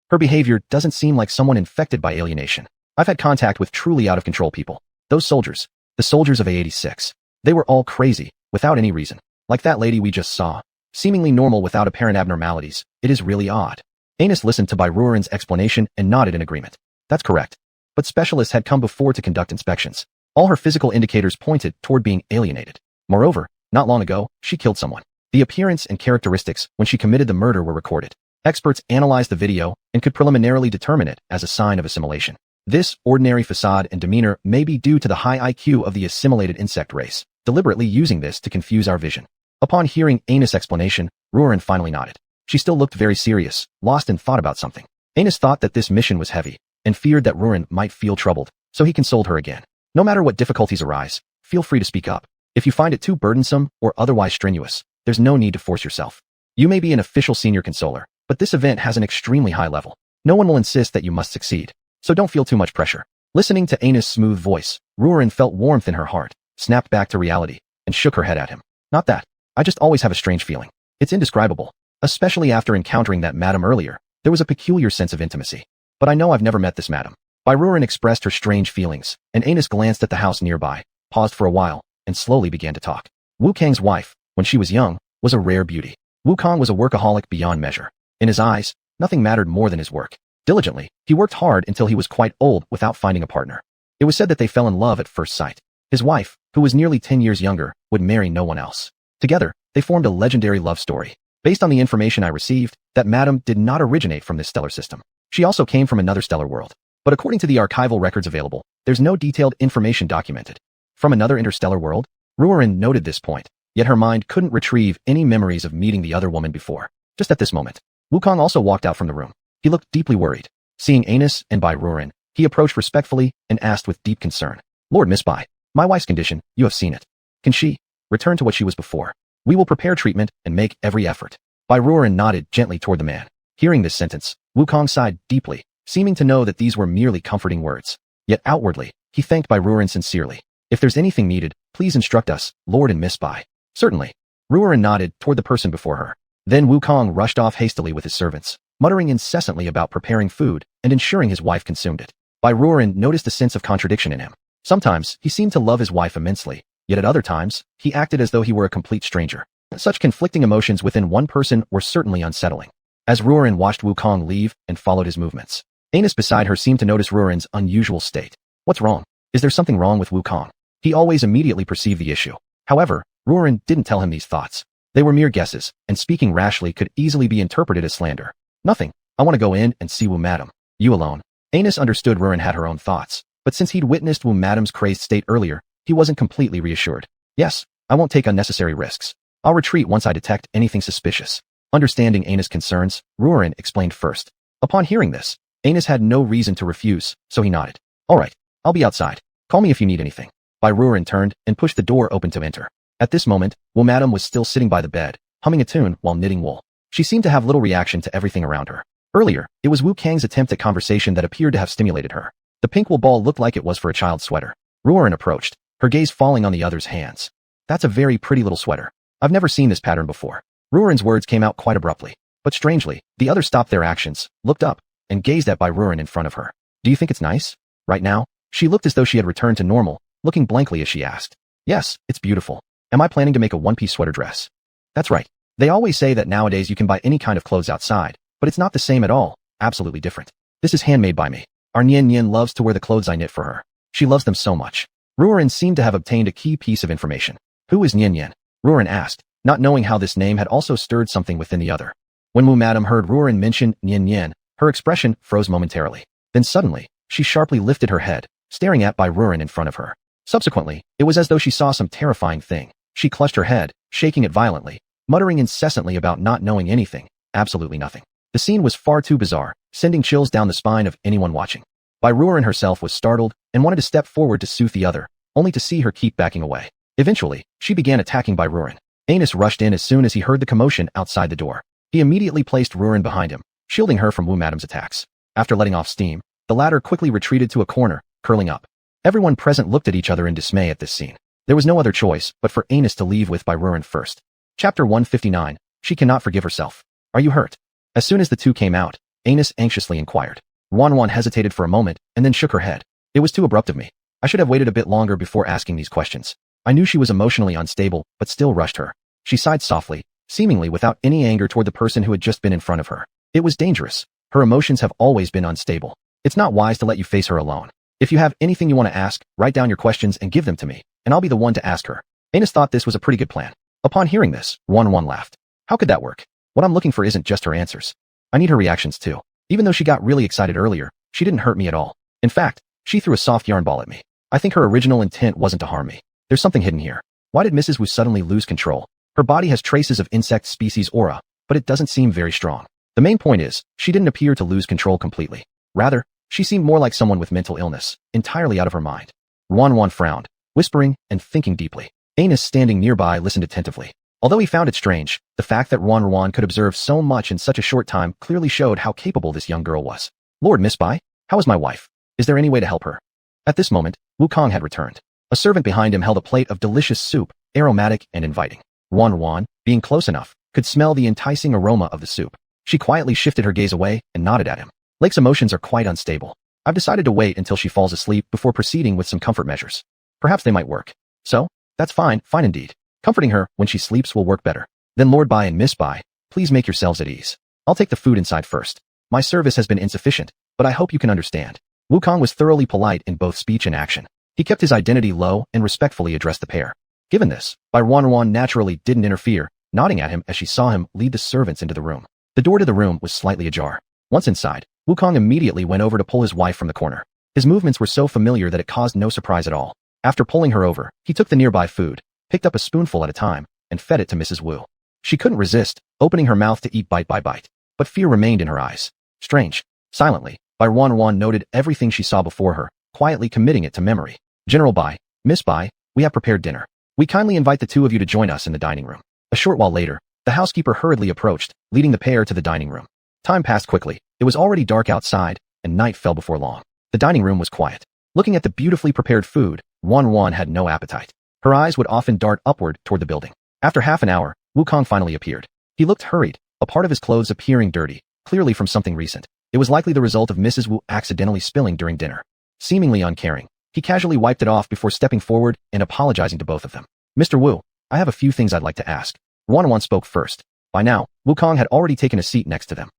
Her behavior doesn't seem like someone infected by alienation. I've had contact with truly out-of-control people. Those soldiers. The soldiers of A86. They were all crazy, without any reason. Like that lady we just saw. Seemingly normal without apparent abnormalities. It is really odd. Anus listened to Byrurin's explanation and nodded in agreement. That's correct. But specialists had come before to conduct inspections. All her physical indicators pointed toward being alienated. Moreover, not long ago, she killed someone. The appearance and characteristics when she committed the murder were recorded. Experts analyzed the video and could preliminarily determine it as a sign of assimilation. This ordinary facade and demeanor may be due to the high IQ of the assimilated insect race, deliberately using this to confuse our vision. Upon hearing Anus' explanation, Rurin finally nodded. She still looked very serious, lost in thought about something. Anus thought that this mission was heavy, and feared that Rurin might feel troubled, so he consoled her again. No matter what difficulties arise, feel free to speak up. If you find it too burdensome or otherwise strenuous, there's no need to force yourself. You may be an official senior consoler, but this event has an extremely high level. No one will insist that you must succeed, so don't feel too much pressure. Listening to Anus' smooth voice, Rurin felt warmth in her heart, snapped back to reality, and shook her head at him. Not that. I just always have a strange feeling. It's indescribable. Especially after encountering that madam earlier, there was a peculiar sense of intimacy. But I know I've never met this madam. Byrurin expressed her strange feelings, and Anus glanced at the house nearby, paused for a while, and slowly began to talk. Wu Kang's wife, when she was young, was a rare beauty. Wu Kang was a workaholic beyond measure. In his eyes, nothing mattered more than his work. Diligently, he worked hard until he was quite old without finding a partner. It was said that they fell in love at first sight. His wife, who was nearly 10 years younger, would marry no one else. Together, they formed a legendary love story. Based on the information I received, that madam did not originate from this stellar system. She also came from another stellar world. But according to the archival records available, there's no detailed information documented. From another interstellar world? Rurin noted this point, yet her mind couldn't retrieve any memories of meeting the other woman before. Just at this moment, Wukong also walked out from the room. He looked deeply worried. Seeing Anus and Byrurin, he approached respectfully and asked with deep concern. Lord Miss Bai, my wife's condition, you have seen it. Can she return to what she was before? We will prepare treatment and make every effort. Byrurin nodded gently toward the man. Hearing this sentence, Wukong sighed deeply, seeming to know that these were merely comforting words. Yet outwardly, he thanked Byrurin sincerely. If there's anything needed, please instruct us, Lord and Miss Bai. Certainly. Rurin nodded toward the person before her. Then Wukong rushed off hastily with his servants, muttering incessantly about preparing food and ensuring his wife consumed it. Byrurin noticed a sense of contradiction in him. Sometimes, he seemed to love his wife immensely, yet at other times, he acted as though he were a complete stranger. Such conflicting emotions within one person were certainly unsettling. As Rurin watched Wukong leave and followed his movements, Anus beside her seemed to notice Rurin's unusual state. What's wrong? Is there something wrong with Wukong? He always immediately perceived the issue. However, Rurin didn't tell him these thoughts. They were mere guesses, and speaking rashly could easily be interpreted as slander. Nothing. I want to go in and see Wu Madam. You alone. Anus understood Rurin had her own thoughts, but since he'd witnessed Wu Madam's crazed state earlier, he wasn't completely reassured. Yes, I won't take unnecessary risks. I'll retreat once I detect anything suspicious. Understanding Anus' concerns, Rurin explained first. Upon hearing this, Anus had no reason to refuse, so he nodded. All right, I'll be outside. Call me if you need anything. Byrurin turned and pushed the door open to enter. At this moment, Wu Madam was still sitting by the bed, humming a tune while knitting wool. She seemed to have little reaction to everything around her. Earlier, it was Wu Kang's attempt at conversation that appeared to have stimulated her. The pink wool ball looked like it was for a child's sweater. Rurin approached, her gaze falling on the other's hands. That's a very pretty little sweater. I've never seen this pattern before. Rurin's words came out quite abruptly. But strangely, the other stopped their actions, looked up, and gazed at Byrurin in front of her. Do you think it's nice? Right now? She looked as though she had returned to normal, looking blankly as she asked. Yes, it's beautiful. Am I planning to make a one-piece sweater dress? That's right. They always say that nowadays you can buy any kind of clothes outside, but it's not the same at all. Absolutely different. This is handmade by me. Our Nian Nian loves to wear the clothes I knit for her. She loves them so much. Rurin seemed to have obtained a key piece of information. Who is Nian Nian? Rurin asked, not knowing how this name had also stirred something within the other. When Wu Madam heard Rurin mention Nian Nian, her expression froze momentarily. Then suddenly, she sharply lifted her head, staring at Byrurin in front of her. Subsequently, it was as though she saw some terrifying thing. She clutched her head, shaking it violently, muttering incessantly about not knowing anything, absolutely nothing. The scene was far too bizarre, sending chills down the spine of anyone watching. Byrurin herself was startled and wanted to step forward to soothe the other, only to see her keep backing away. Eventually, she began attacking Byrurin. Anus rushed in as soon as he heard the commotion outside the door. He immediately placed Rurin behind him, shielding her from Wu Madam's attacks. After letting off steam, the latter quickly retreated to a corner, curling up. Everyone present looked at each other in dismay at this scene. There was no other choice but for Anus to leave with Byrurin first. Chapter 159. She cannot forgive herself. Are you hurt? As soon as the two came out, Anus anxiously inquired. Wan hesitated for a moment and then shook her head. It was too abrupt of me. I should have waited a bit longer before asking these questions. I knew she was emotionally unstable, but still rushed her. She sighed softly, seemingly without any anger toward the person who had just been in front of her. It was dangerous. Her emotions have always been unstable. It's not wise to let you face her alone. If you have anything you want to ask, write down your questions and give them to me, and I'll be the one to ask her. Anus thought this was a pretty good plan. Upon hearing this, Wan laughed. How could that work? What I'm looking for isn't just her answers. I need her reactions too. Even though she got really excited earlier, she didn't hurt me at all. In fact, she threw a soft yarn ball at me. I think her original intent wasn't to harm me. There's something hidden here. Why did Mrs. Wu suddenly lose control? Her body has traces of insect species aura, but it doesn't seem very strong. The main point is, she didn't appear to lose control completely. Rather, she seemed more like someone with mental illness, entirely out of her mind. Wan frowned, whispering and thinking deeply. Anus, standing nearby, listened attentively. Although he found it strange, the fact that Wan could observe so much in such a short time clearly showed how capable this young girl was. Lord Miss Bai, how is my wife? Is there any way to help her? At this moment, Wukong had returned. A servant behind him held a plate of delicious soup, aromatic and inviting. Wan, being close enough, could smell the enticing aroma of the soup. She quietly shifted her gaze away and nodded at him. Lake's emotions are quite unstable. I've decided to wait until she falls asleep before proceeding with some comfort measures. Perhaps they might work. So, that's fine indeed. Comforting her when she sleeps will work better. Then Lord Bai and Miss Bai, please make yourselves at ease. I'll take the food inside first. My service has been insufficient, but I hope you can understand. Wukong was thoroughly polite in both speech and action. He kept his identity low and respectfully addressed the pair. Given this, Bai Wan naturally didn't interfere, nodding at him as she saw him lead the servants into the room. The door to the room was slightly ajar. Once inside, Wukong immediately went over to pull his wife from the corner. His movements were so familiar that it caused no surprise at all. After pulling her over, he took the nearby food, picked up a spoonful at a time, and fed it to Mrs. Wu. She couldn't resist, opening her mouth to eat bite by bite. But fear remained in her eyes. Strange. Silently, Bai Wan noted everything she saw before her, quietly committing it to memory. General Bai, Miss Bai, we have prepared dinner. We kindly invite the two of you to join us in the dining room. A short while later, the housekeeper hurriedly approached, leading the pair to the dining room. Time passed quickly. It was already dark outside, and night fell before long. The dining room was quiet. Looking at the beautifully prepared food, Wan had no appetite. Her eyes would often dart upward toward the building. After half an hour, Wukong finally appeared. He looked hurried, a part of his clothes appearing dirty, clearly from something recent. It was likely the result of Mrs. Wu accidentally spilling during dinner. Seemingly uncaring, he casually wiped it off before stepping forward and apologizing to both of them. Mr. Wu, I have a few things I'd like to ask. Wan spoke first. By now, Wukong had already taken a seat next to them.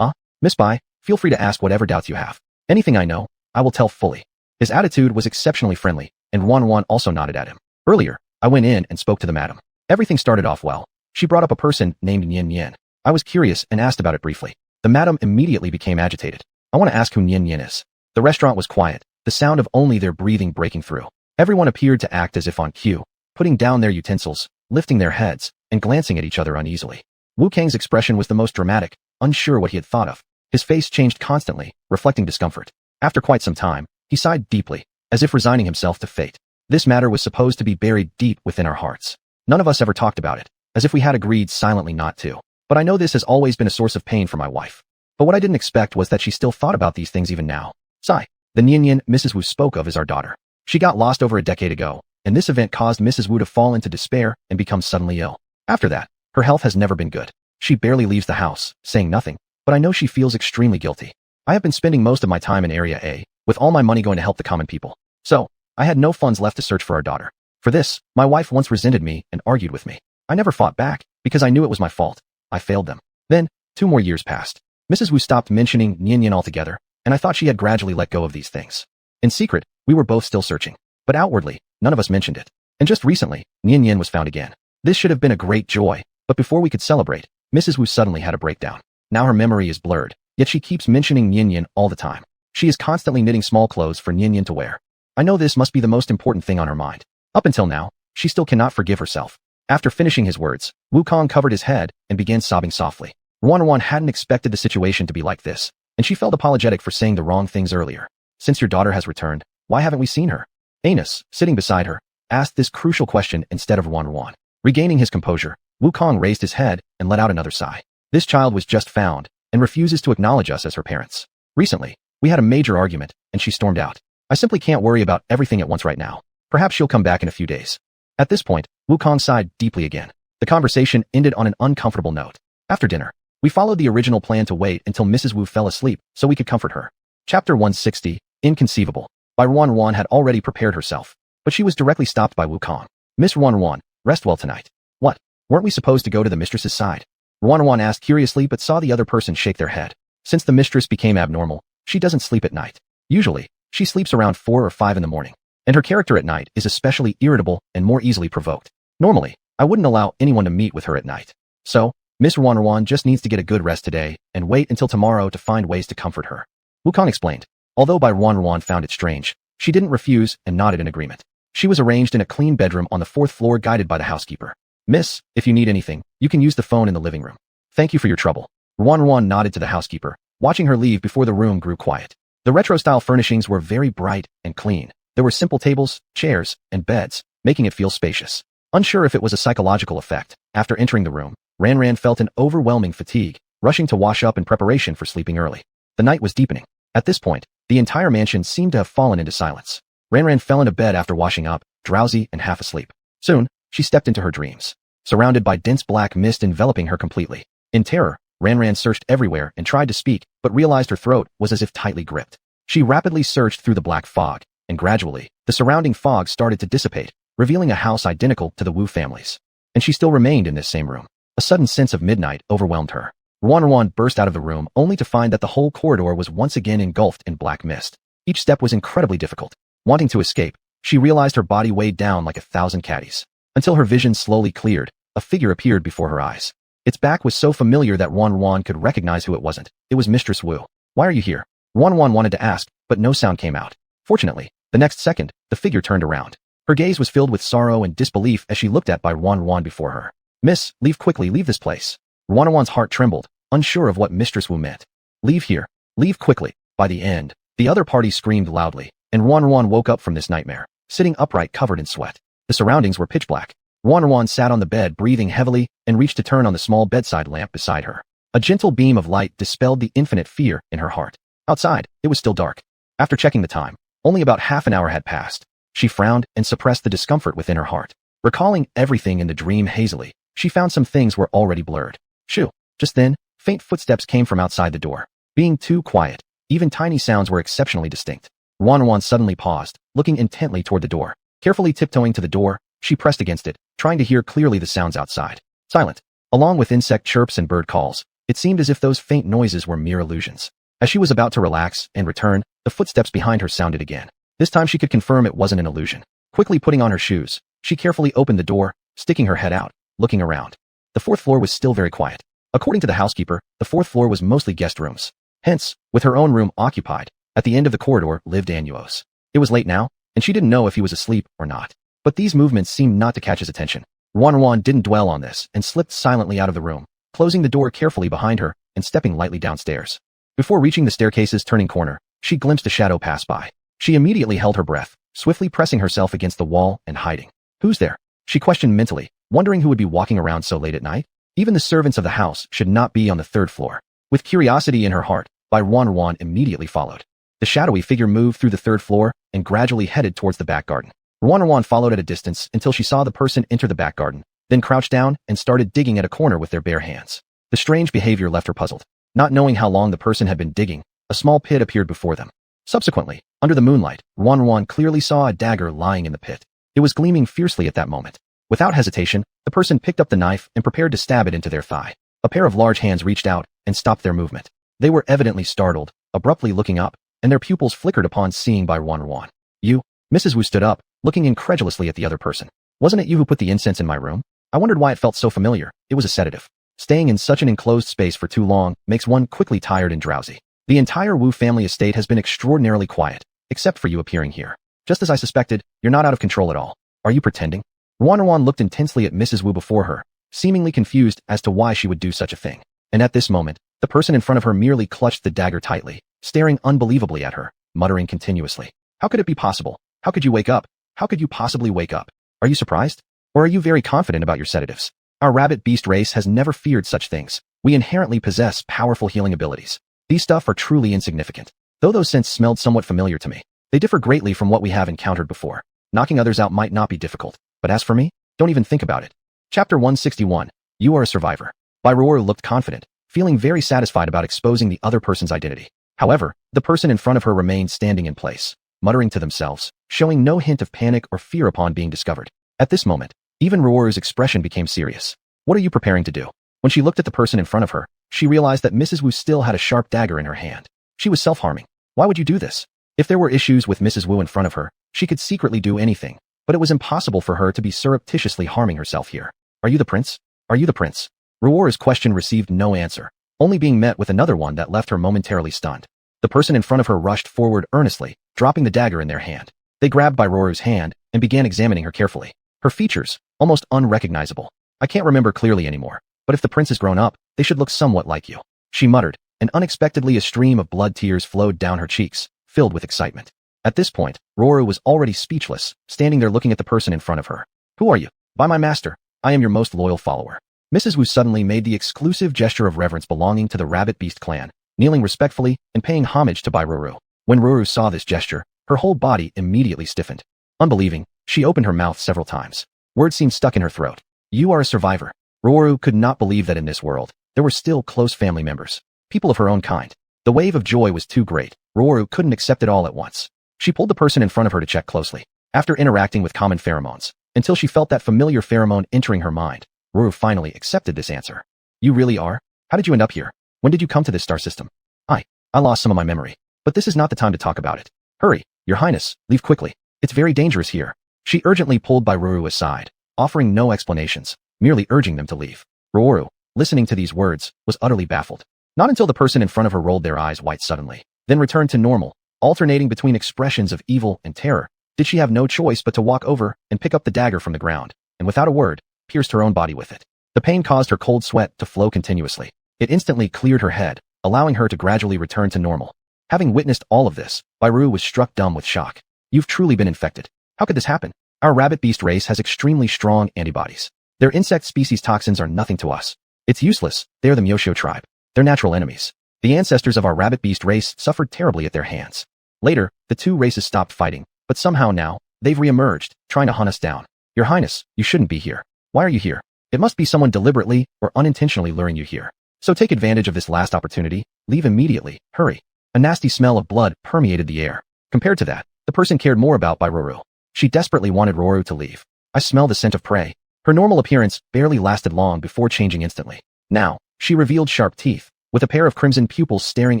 Miss Bai, feel free to ask whatever doubts you have. Anything I know, I will tell fully. His attitude was exceptionally friendly, and Wan also nodded at him. Earlier, I went in and spoke to the madam. Everything started off well. She brought up a person named Nian. I was curious and asked about it briefly. The madam immediately became agitated. I want to ask who Nian is. The restaurant was quiet, the sound of only their breathing breaking through. Everyone appeared to act as if on cue, putting down their utensils, lifting their heads, and glancing at each other uneasily. Wukong's expression was the most dramatic, unsure what he had thought of. His face changed constantly, reflecting discomfort. After quite some time, he sighed deeply, as if resigning himself to fate. This matter was supposed to be buried deep within our hearts. None of us ever talked about it, as if we had agreed silently not to. But I know this has always been a source of pain for my wife. But what I didn't expect was that she still thought about these things even now. Sigh. The Nian Mrs. Wu spoke of is our daughter. She got lost over a decade ago, and this event caused Mrs. Wu to fall into despair and become suddenly ill. After that, her health has never been good. She barely leaves the house, saying nothing, but I know she feels extremely guilty. I have been spending most of my time in Area A, with all my money going to help the common people. So, I had no funds left to search for our daughter. For this, my wife once resented me and argued with me. I never fought back, because I knew it was my fault. I failed them. Then, 2 more years passed. Mrs. Wu stopped mentioning Nian altogether, and I thought she had gradually let go of these things. In secret, we were both still searching. But outwardly, none of us mentioned it. And just recently, Nian was found again. This should have been a great joy, but before we could celebrate, Mrs. Wu suddenly had a breakdown. Now her memory is blurred, yet she keeps mentioning Nian all the time. She is constantly knitting small clothes for Nian to wear. I know this must be the most important thing on her mind. Up until now, she still cannot forgive herself. After finishing his words, Wukong covered his head and began sobbing softly. Wan hadn't expected the situation to be like this, and she felt apologetic for saying the wrong things earlier. Since your daughter has returned, why haven't we seen her? Anus, sitting beside her, asked this crucial question instead of Wan. Regaining his composure, Wukong raised his head and let out another sigh. This child was just found, and refuses to acknowledge us as her parents. Recently, we had a major argument, and she stormed out. I simply can't worry about everything at once right now. Perhaps she'll come back in a few days. At this point, Wukong sighed deeply again. The conversation ended on an uncomfortable note. After dinner, We followed the original plan to wait until Mrs. Wu fell asleep so we could comfort her. Chapter 160, Inconceivable. By Ruan Ruan had already prepared herself, but she was directly stopped by Wukong. Miss Ruan Ruan, rest well tonight. What? Weren't we supposed to go to the mistress's side? Ruan Ruan asked curiously but saw the other person shake their head. Since the mistress became abnormal, she doesn't sleep at night. Usually, she sleeps around 4 or 5 in the morning, and her character at night is especially irritable and more easily provoked. Normally, I wouldn't allow anyone to meet with her at night. So, Miss Ruan Ruan just needs to get a good rest today and wait until tomorrow to find ways to comfort her. Wukong explained. Although Bai Ruan Ruan found it strange, she didn't refuse and nodded in agreement. She was arranged in a clean bedroom on the 4th floor guided by the housekeeper. Miss, if you need anything, you can use the phone in the living room. Thank you for your trouble. Ruan Ruan nodded to the housekeeper, watching her leave before the room grew quiet. The retro-style furnishings were very bright and clean. There were simple tables, chairs, and beds, making it feel spacious. Unsure if it was a psychological effect, after entering the room, Ran Ran felt an overwhelming fatigue, rushing to wash up in preparation for sleeping early. The night was deepening. At this point, the entire mansion seemed to have fallen into silence. Ran Ran fell into bed after washing up, drowsy and half asleep. Soon, she stepped into her dreams, surrounded by dense black mist enveloping her completely. In terror, Ran Ran searched everywhere and tried to speak, but realized her throat was as if tightly gripped. She rapidly searched through the black fog, and gradually, the surrounding fog started to dissipate, revealing a house identical to the Wu family's. And she still remained in this same room. A sudden sense of midnight overwhelmed her. Ruan Ruan burst out of the room only to find that the whole corridor was once again engulfed in black mist. Each step was incredibly difficult. Wanting to escape, she realized her body weighed down like 1,000 caddies. Until her vision slowly cleared, a figure appeared before her eyes. Its back was so familiar that Ruan Ruan could recognize who it wasn't. It was Mistress Wu. Why are you here? Ruan Ruan wanted to ask, but no sound came out. Fortunately, the next second, the figure turned around. Her gaze was filled with sorrow and disbelief as she looked at Bai Ruan Ruan before her. Miss, leave quickly, leave this place. Ruan Ruan's heart trembled, unsure of what Mistress Wu meant. Leave here. Leave quickly. By the end, the other party screamed loudly, and Ruan Ruan woke up from this nightmare, sitting upright covered in sweat. The surroundings were pitch black. Ruan Ruan sat on the bed breathing heavily and reached to turn on the small bedside lamp beside her. A gentle beam of light dispelled the infinite fear in her heart. Outside, it was still dark. After checking the time, only about half an hour had passed. She frowned and suppressed the discomfort within her heart. Recalling everything in the dream hazily, she found some things were already blurred. Shoo! Just then, faint footsteps came from outside the door. Being too quiet, even tiny sounds were exceptionally distinct. Ruan Ruan suddenly paused, looking intently toward the door. Carefully tiptoeing to the door, she pressed against it, trying to hear clearly the sounds outside. Silent. Along with insect chirps and bird calls, it seemed as if those faint noises were mere illusions. As she was about to relax and return, the footsteps behind her sounded again. This time she could confirm it wasn't an illusion. Quickly putting on her shoes, she carefully opened the door, sticking her head out, looking around. The 4th floor was still very quiet. According to the housekeeper, the 4th floor was mostly guest rooms. Hence, with her own room occupied, at the end of the corridor lived Anuos. It was late now, and she didn't know if he was asleep or not. But these movements seemed not to catch his attention. Ruan Ruan didn't dwell on this and slipped silently out of the room, closing the door carefully behind her and stepping lightly downstairs. Before reaching the staircase's turning corner, she glimpsed a shadow pass by. She immediately held her breath, swiftly pressing herself against the wall and hiding. Who's there? She questioned mentally, wondering who would be walking around so late at night. Even the servants of the house should not be on the 3rd floor. With curiosity in her heart, Bai Ruan Ruan immediately followed. The shadowy figure moved through the 3rd floor and gradually headed towards the back garden. Ruan Ruan followed at a distance until she saw the person enter the back garden, then crouched down and started digging at a corner with their bare hands. The strange behavior left her puzzled. Not knowing how long the person had been digging, a small pit appeared before them. Subsequently, under the moonlight, Ruan Ruan clearly saw a dagger lying in the pit. It was gleaming fiercely at that moment. Without hesitation, the person picked up the knife and prepared to stab it into their thigh. A pair of large hands reached out and stopped their movement. They were evidently startled, abruptly looking up, and their pupils flickered upon seeing Bai Ruan Ruan. You? Mrs. Wu stood up, looking incredulously at the other person. Wasn't it you who put the incense in my room? I wondered why it felt so familiar. It was a sedative. Staying in such an enclosed space for too long makes one quickly tired and drowsy. The entire Wu family estate has been extraordinarily quiet, except for you appearing here. Just as I suspected, you're not out of control at all. Are you pretending? Ruan Ruan looked intensely at Mrs. Wu before her, seemingly confused as to why she would do such a thing. And at this moment, the person in front of her merely clutched the dagger tightly, staring unbelievably at her, muttering continuously. How could it be possible? How could you wake up? How could you possibly wake up? Are you surprised? Or are you very confident about your sedatives? Our rabbit beast race has never feared such things. We inherently possess powerful healing abilities. These stuff are truly insignificant. Though those scents smelled somewhat familiar to me, they differ greatly from what we have encountered before. Knocking others out might not be difficult, but as for me, don't even think about it. Chapter 161. You are a survivor. Bai Ruor looked confident, feeling very satisfied about exposing the other person's identity. However, the person in front of her remained standing in place, muttering to themselves, showing no hint of panic or fear upon being discovered. At this moment, even Ruoru's expression became serious. What are you preparing to do? When she looked at the person in front of her, she realized that Mrs. Wu still had a sharp dagger in her hand. She was self-harming. Why would you do this? If there were issues with Mrs. Wu in front of her, she could secretly do anything, but it was impossible for her to be surreptitiously harming herself here. Are you the prince? Are you the prince? Ruoru's question received no answer, only being met with another one that left her momentarily stunned. The person in front of her rushed forward earnestly, dropping the dagger in their hand. They grabbed by Ruoru's hand and began examining her carefully. Her features, almost unrecognizable. I can't remember clearly anymore, but if the prince has grown up, they should look somewhat like you, she muttered, and unexpectedly a stream of blood tears flowed down her cheeks, filled with excitement. At this point, Ruoru was already speechless, standing there looking at the person in front of her. Who are you? By my master, I am your most loyal follower. Mrs. Wu suddenly made the exclusive gesture of reverence belonging to the Rabbit Beast clan, kneeling respectfully and paying homage to Bai Ruoru. When Ruoru saw this gesture, her whole body immediately stiffened. Unbelieving, she opened her mouth several times. Words seemed stuck in her throat. You are a survivor. Ruoru could not believe that in this world, there were still close family members, people of her own kind. The wave of joy was too great. Ruoru couldn't accept it all at once. She pulled the person in front of her to check closely. After interacting with common pheromones, until she felt that familiar pheromone entering her mind, Ruoru finally accepted this answer. You really are? How did you end up here? When did you come to this star system? I lost some of my memory, but this is not the time to talk about it. Hurry, your highness, leave quickly. It's very dangerous here. She urgently pulled Bai Ruoru aside, offering no explanations, merely urging them to leave. Ruoru, listening to these words, was utterly baffled. Not until the person in front of her rolled their eyes white suddenly, then returned to normal, alternating between expressions of evil and terror, did she have no choice but to walk over and pick up the dagger from the ground, and without a word, pierced her own body with it. The pain caused her cold sweat to flow continuously. It instantly cleared her head, allowing her to gradually return to normal. Having witnessed all of this, Bai Ruoru was struck dumb with shock. You've truly been infected. How could this happen? Our rabbit beast race has extremely strong antibodies. Their insect species toxins are nothing to us. It's useless. They are the Myosho tribe. They're natural enemies. The ancestors of our rabbit beast race suffered terribly at their hands. Later, the two races stopped fighting, but somehow now, they've re-emerged, trying to hunt us down. Your highness, you shouldn't be here. Why are you here? It must be someone deliberately or unintentionally luring you here. So take advantage of this last opportunity, leave immediately, hurry. A nasty smell of blood permeated the air. Compared to that, the person cared more about Bai Ruoru. She desperately wanted Ruoru to leave. I smell the scent of prey. Her normal appearance barely lasted long before changing instantly. Now, she revealed sharp teeth, with a pair of crimson pupils staring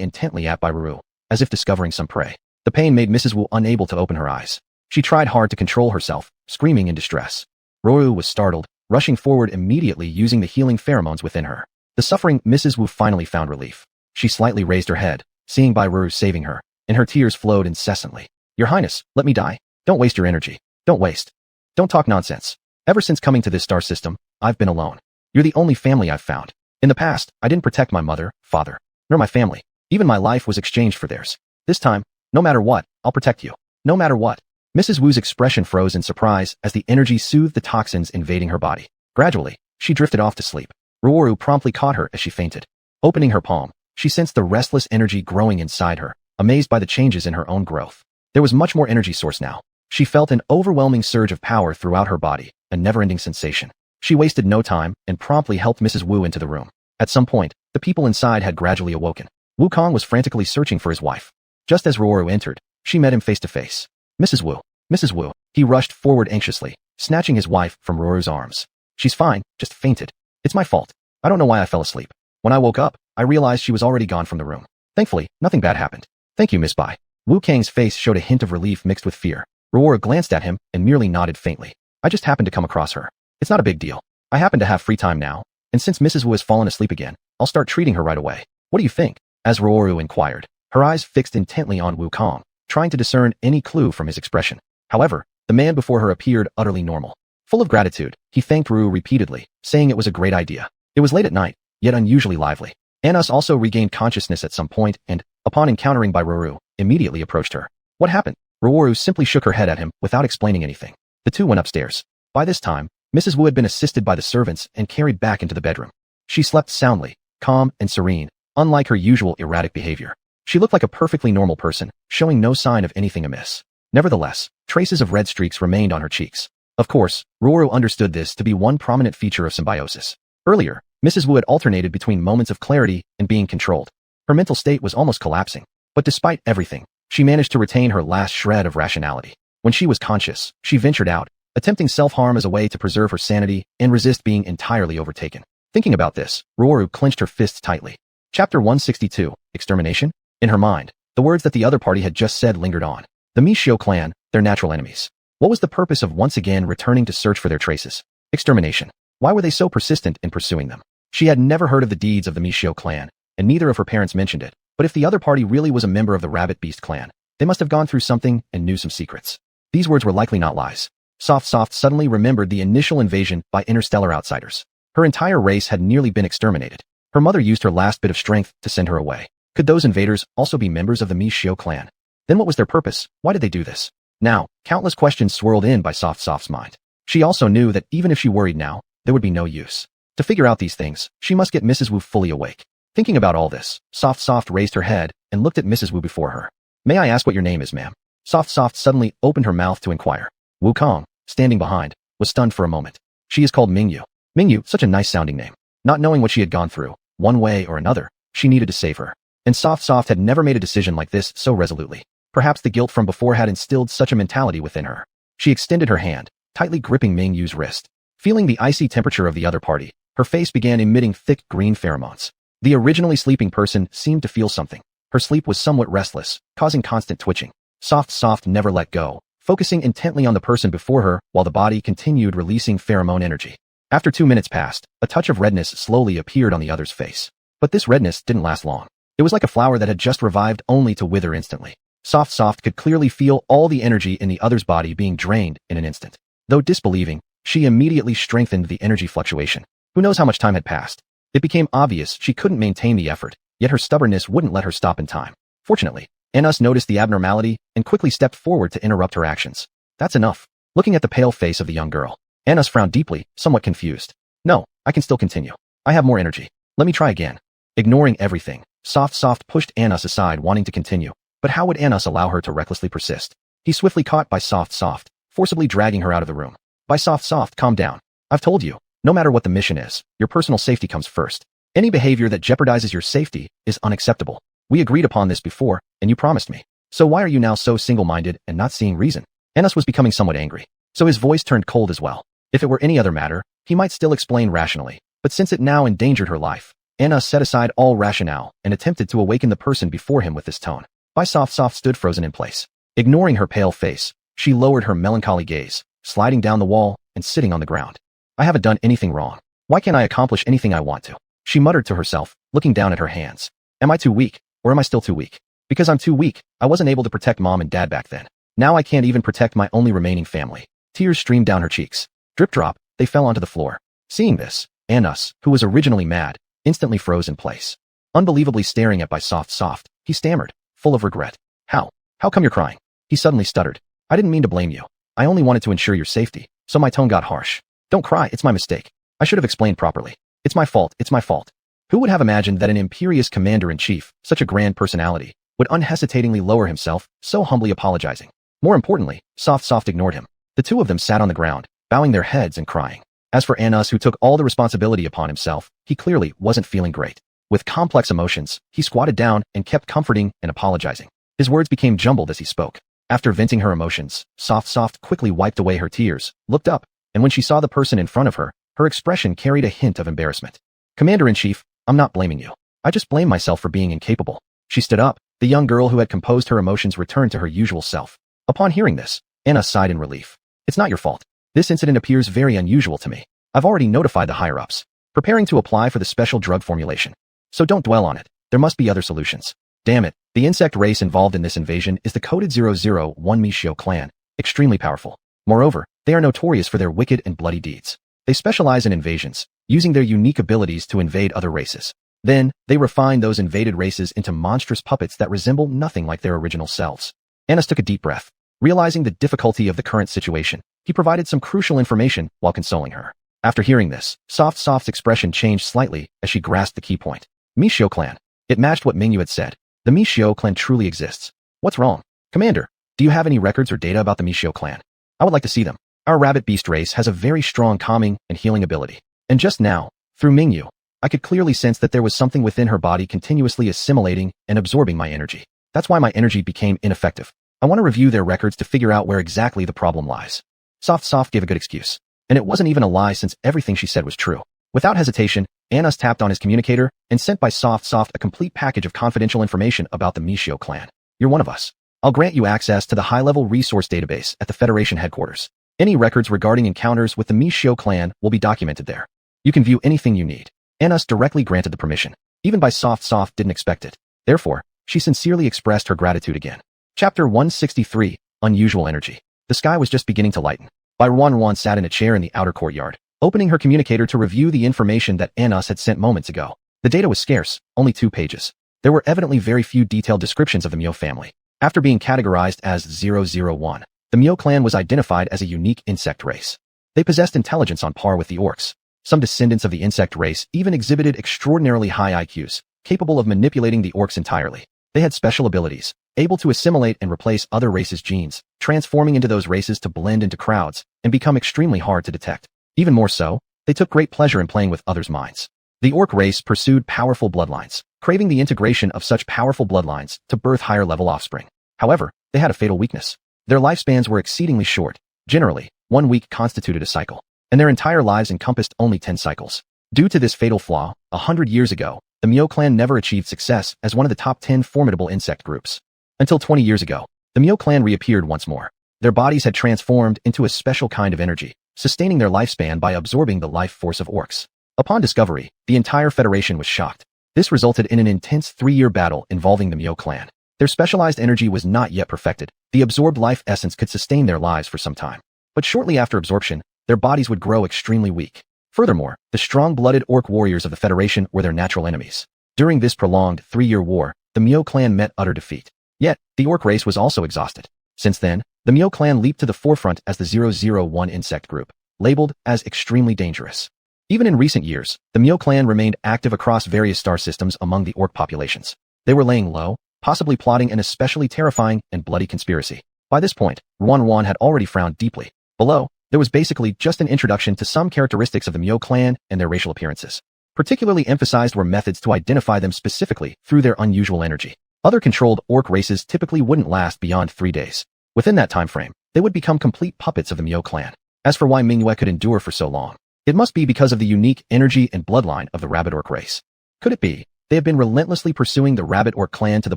intently at Bai Ruoru, as if discovering some prey. The pain made Mrs. Wu unable to open her eyes. She tried hard to control herself, screaming in distress. Ruoru was startled, rushing forward immediately using the healing pheromones within her. The suffering Mrs. Wu finally found relief. She slightly raised her head, seeing Bai Ruoru saving her, and her tears flowed incessantly. Your highness, let me die. Don't waste your energy. Don't waste. Don't talk nonsense. Ever since coming to this star system, I've been alone. You're the only family I've found. In the past, I didn't protect my mother, father, nor my family. Even my life was exchanged for theirs. This time, no matter what, I'll protect you. No matter what. Mrs. Wu's expression froze in surprise as the energy soothed the toxins invading her body. Gradually, she drifted off to sleep. Ruoru promptly caught her as she fainted. Opening her palm, she sensed the restless energy growing inside her, amazed by the changes in her own growth. There was much more energy source now. She felt an overwhelming surge of power throughout her body, a never-ending sensation. She wasted no time and promptly helped Mrs. Wu into the room. At some point, the people inside had gradually awoken. Wukong was frantically searching for his wife. Just as Ruoru entered, she met him face to face. Mrs. Wu, Mrs. Wu, he rushed forward anxiously, snatching his wife from Ruoru's arms. She's fine, just fainted. It's my fault. I don't know why I fell asleep. When I woke up, I realized she was already gone from the room. Thankfully, nothing bad happened. Thank you, Miss Bai. Wu Kang's face showed a hint of relief mixed with fear. Ruoru glanced at him and merely nodded faintly. I just happened to come across her. It's not a big deal. I happen to have free time now, and since Mrs. Wu has fallen asleep again, I'll start treating her right away. What do you think? As Ruoru inquired, her eyes fixed intently on Wukong, trying to discern any clue from his expression. However, the man before her appeared utterly normal. Full of gratitude, he thanked Ruoru repeatedly, saying it was a great idea. It was late at night, yet unusually lively. Anus also regained consciousness at some point and, upon encountering Bai Ruoru, immediately approached her. What happened? Ruoru simply shook her head at him without explaining anything. The two went upstairs. By this time, Mrs. Wu had been assisted by the servants and carried back into the bedroom. She slept soundly, calm and serene, unlike her usual erratic behavior. She looked like a perfectly normal person, showing no sign of anything amiss. Nevertheless, traces of red streaks remained on her cheeks. Of course, Ruoru understood this to be one prominent feature of symbiosis. Earlier, Mrs. Wu had alternated between moments of clarity and being controlled. Her mental state was almost collapsing. But despite everything, she managed to retain her last shred of rationality. When she was conscious, she ventured out, attempting self-harm as a way to preserve her sanity and resist being entirely overtaken. Thinking about this, Ruoru clenched her fists tightly. Chapter 162, Extermination? In her mind, the words that the other party had just said lingered on. The Mishio clan, their natural enemies. What was the purpose of once again returning to search for their traces? Extermination. Why were they so persistent in pursuing them? She had never heard of the deeds of the Mishio clan, and neither of her parents mentioned it. But if the other party really was a member of the Rabbit Beast clan, they must have gone through something and knew some secrets. These words were likely not lies. Soft suddenly remembered the initial invasion by interstellar outsiders. Her entire race had nearly been exterminated. Her mother used her last bit of strength to send her away. Could those invaders also be members of the Mishio clan? Then what was their purpose? Why did they do this? Now, countless questions swirled in by Soft's mind. She also knew that even if she worried now, there would be no use. To figure out these things, she must get Mrs. Wu fully awake. Thinking about all this, Soft raised her head and looked at Mrs. Wu before her. May I ask what your name is, ma'am? Soft suddenly opened her mouth to inquire. Wukong, standing behind, was stunned for a moment. She is called Mingyu. Mingyu, such a nice-sounding name. Not knowing what she had gone through, one way or another, she needed to save her. And Soft had never made a decision like this so resolutely. Perhaps the guilt from before had instilled such a mentality within her. She extended her hand, tightly gripping Mingyu's wrist. Feeling the icy temperature of the other party, her face began emitting thick green pheromones. The originally sleeping person seemed to feel something. Her sleep was somewhat restless, causing constant twitching. Soft never let go, focusing intently on the person before her while the body continued releasing pheromone energy. After 2 minutes passed, a touch of redness slowly appeared on the other's face. But this redness didn't last long. It was like a flower that had just revived only to wither instantly. Soft could clearly feel all the energy in the other's body being drained in an instant. Though disbelieving, she immediately strengthened the energy fluctuation. Who knows how much time had passed? It became obvious she couldn't maintain the effort, yet her stubbornness wouldn't let her stop in time. Fortunately, Anus noticed the abnormality and quickly stepped forward to interrupt her actions. That's enough. Looking at the pale face of the young girl, Anus frowned deeply, somewhat confused. No, I can still continue. I have more energy. Let me try again. Ignoring everything, Soft pushed Anus aside, wanting to continue. But how would Anus allow her to recklessly persist? He swiftly caught by Soft, forcibly dragging her out of the room. By Soft, calm down. I've told you, no matter what the mission is, your personal safety comes first. Any behavior that jeopardizes your safety is unacceptable. We agreed upon this before, and you promised me. So why are you now so single-minded and not seeing reason? Anus was becoming somewhat angry, so his voice turned cold as well. If it were any other matter, he might still explain rationally, but since it now endangered her life, Anus set aside all rationale and attempted to awaken the person before him with this tone. By Soft stood frozen in place. Ignoring her pale face, she lowered her melancholy gaze, sliding down the wall and sitting on the ground. I haven't done anything wrong. Why can't I accomplish anything I want to? She muttered to herself, looking down at her hands. Am I too weak, or am I still too weak? Because I'm too weak, I wasn't able to protect mom and dad back then. Now I can't even protect my only remaining family. Tears streamed down her cheeks. Drip drop, they fell onto the floor. Seeing this, Anus, who was originally mad, instantly froze in place. Unbelievably staring at by Soft, he stammered, full of regret. How come you're crying? He suddenly stuttered. I didn't mean to blame you. I only wanted to ensure your safety, so my tone got harsh. Don't cry, it's my mistake. I should have explained properly. It's my fault. Who would have imagined that an imperious commander-in-chief, such a grand personality, would unhesitatingly lower himself, so humbly apologizing? More importantly, Soft ignored him. The two of them sat on the ground, bowing their heads and crying. As for Anus, who took all the responsibility upon himself, he clearly wasn't feeling great. With complex emotions, he squatted down and kept comforting and apologizing. His words became jumbled as he spoke. After venting her emotions, Soft quickly wiped away her tears, looked up, and when she saw the person in front of her, her expression carried a hint of embarrassment. Commander-in-Chief, I'm not blaming you. I just blame myself for being incapable. She stood up. The young girl who had composed her emotions returned to her usual self. Upon hearing this, Anna sighed in relief. It's not your fault. This incident appears very unusual to me. I've already notified the higher-ups, preparing to apply for the special drug formulation. So don't dwell on it. There must be other solutions. Damn it, the insect race involved in this invasion is the coded 001 Mishio clan, extremely powerful. Moreover, they are notorious for their wicked and bloody deeds. They specialize in invasions, using their unique abilities to invade other races. Then, they refine those invaded races into monstrous puppets that resemble nothing like their original selves. Anus took a deep breath. Realizing the difficulty of the current situation, he provided some crucial information while consoling her. After hearing this, Soft's expression changed slightly as she grasped the key point. Mishio clan. It matched what Mingyu had said. The Mishio clan truly exists. What's wrong? Commander, do you have any records or data about the Mishio clan? I would like to see them. Our rabbit beast race has a very strong calming and healing ability. And just now, through Mingyu, I could clearly sense that there was something within her body continuously assimilating and absorbing my energy. That's why my energy became ineffective. I want to review their records to figure out where exactly the problem lies. Soft gave a good excuse. And it wasn't even a lie since everything she said was true. Without hesitation, Anus tapped on his communicator and sent by Soft a complete package of confidential information about the Michio clan. You're one of us. I'll grant you access to the high-level resource database at the Federation headquarters. Any records regarding encounters with the Michio clan will be documented there. You can view anything you need. Anus directly granted the permission. Even by Soft didn't expect it. Therefore, she sincerely expressed her gratitude again. Chapter 163, Unusual Energy. The sky was just beginning to lighten. Bai Ruan sat in a chair in the outer courtyard, opening her communicator to review the information that Anus had sent moments ago. The data was scarce, only 2 pages. There were evidently very few detailed descriptions of the Mio family. After being categorized as 001, the Mio clan was identified as a unique insect race. They possessed intelligence on par with the orcs. Some descendants of the insect race even exhibited extraordinarily high IQs, capable of manipulating the orcs entirely. They had special abilities, able to assimilate and replace other races' genes, transforming into those races to blend into crowds and become extremely hard to detect. Even more so, they took great pleasure in playing with others' minds. The orc race pursued powerful bloodlines, craving the integration of such powerful bloodlines to birth higher-level offspring. However, they had a fatal weakness. Their lifespans were exceedingly short. Generally, 1 week constituted a cycle, and their entire lives encompassed only 10 cycles. Due to this fatal flaw, 100 years ago, the Mio clan never achieved success as one of the top 10 formidable insect groups. Until 20 years ago, the Mio clan reappeared once more. Their bodies had transformed into a special kind of energy, sustaining their lifespan by absorbing the life force of orcs. Upon discovery, the entire Federation was shocked. This resulted in an intense 3-year battle involving the Mio clan. Their specialized energy was not yet perfected. The absorbed life essence could sustain their lives for some time. But shortly after absorption, their bodies would grow extremely weak. Furthermore, the strong-blooded orc warriors of the Federation were their natural enemies. During this prolonged 3-year war, the Mio clan met utter defeat. Yet, the orc race was also exhausted. Since then, the Mio clan leaped to the forefront as the 001 insect group, labeled as extremely dangerous. Even in recent years, the Mio clan remained active across various star systems among the orc populations. They were laying low, possibly plotting an especially terrifying and bloody conspiracy. By this point, Ruan had already frowned deeply. Below, there was basically just an introduction to some characteristics of the Mio clan and their racial appearances. Particularly emphasized were methods to identify them specifically through their unusual energy. Other controlled orc races typically wouldn't last beyond 3 days. Within that time frame, they would become complete puppets of the Mio clan. As for why Mingyue could endure for so long, it must be because of the unique energy and bloodline of the rabbit orc race. Could it be they have been relentlessly pursuing the rabbit orc clan to the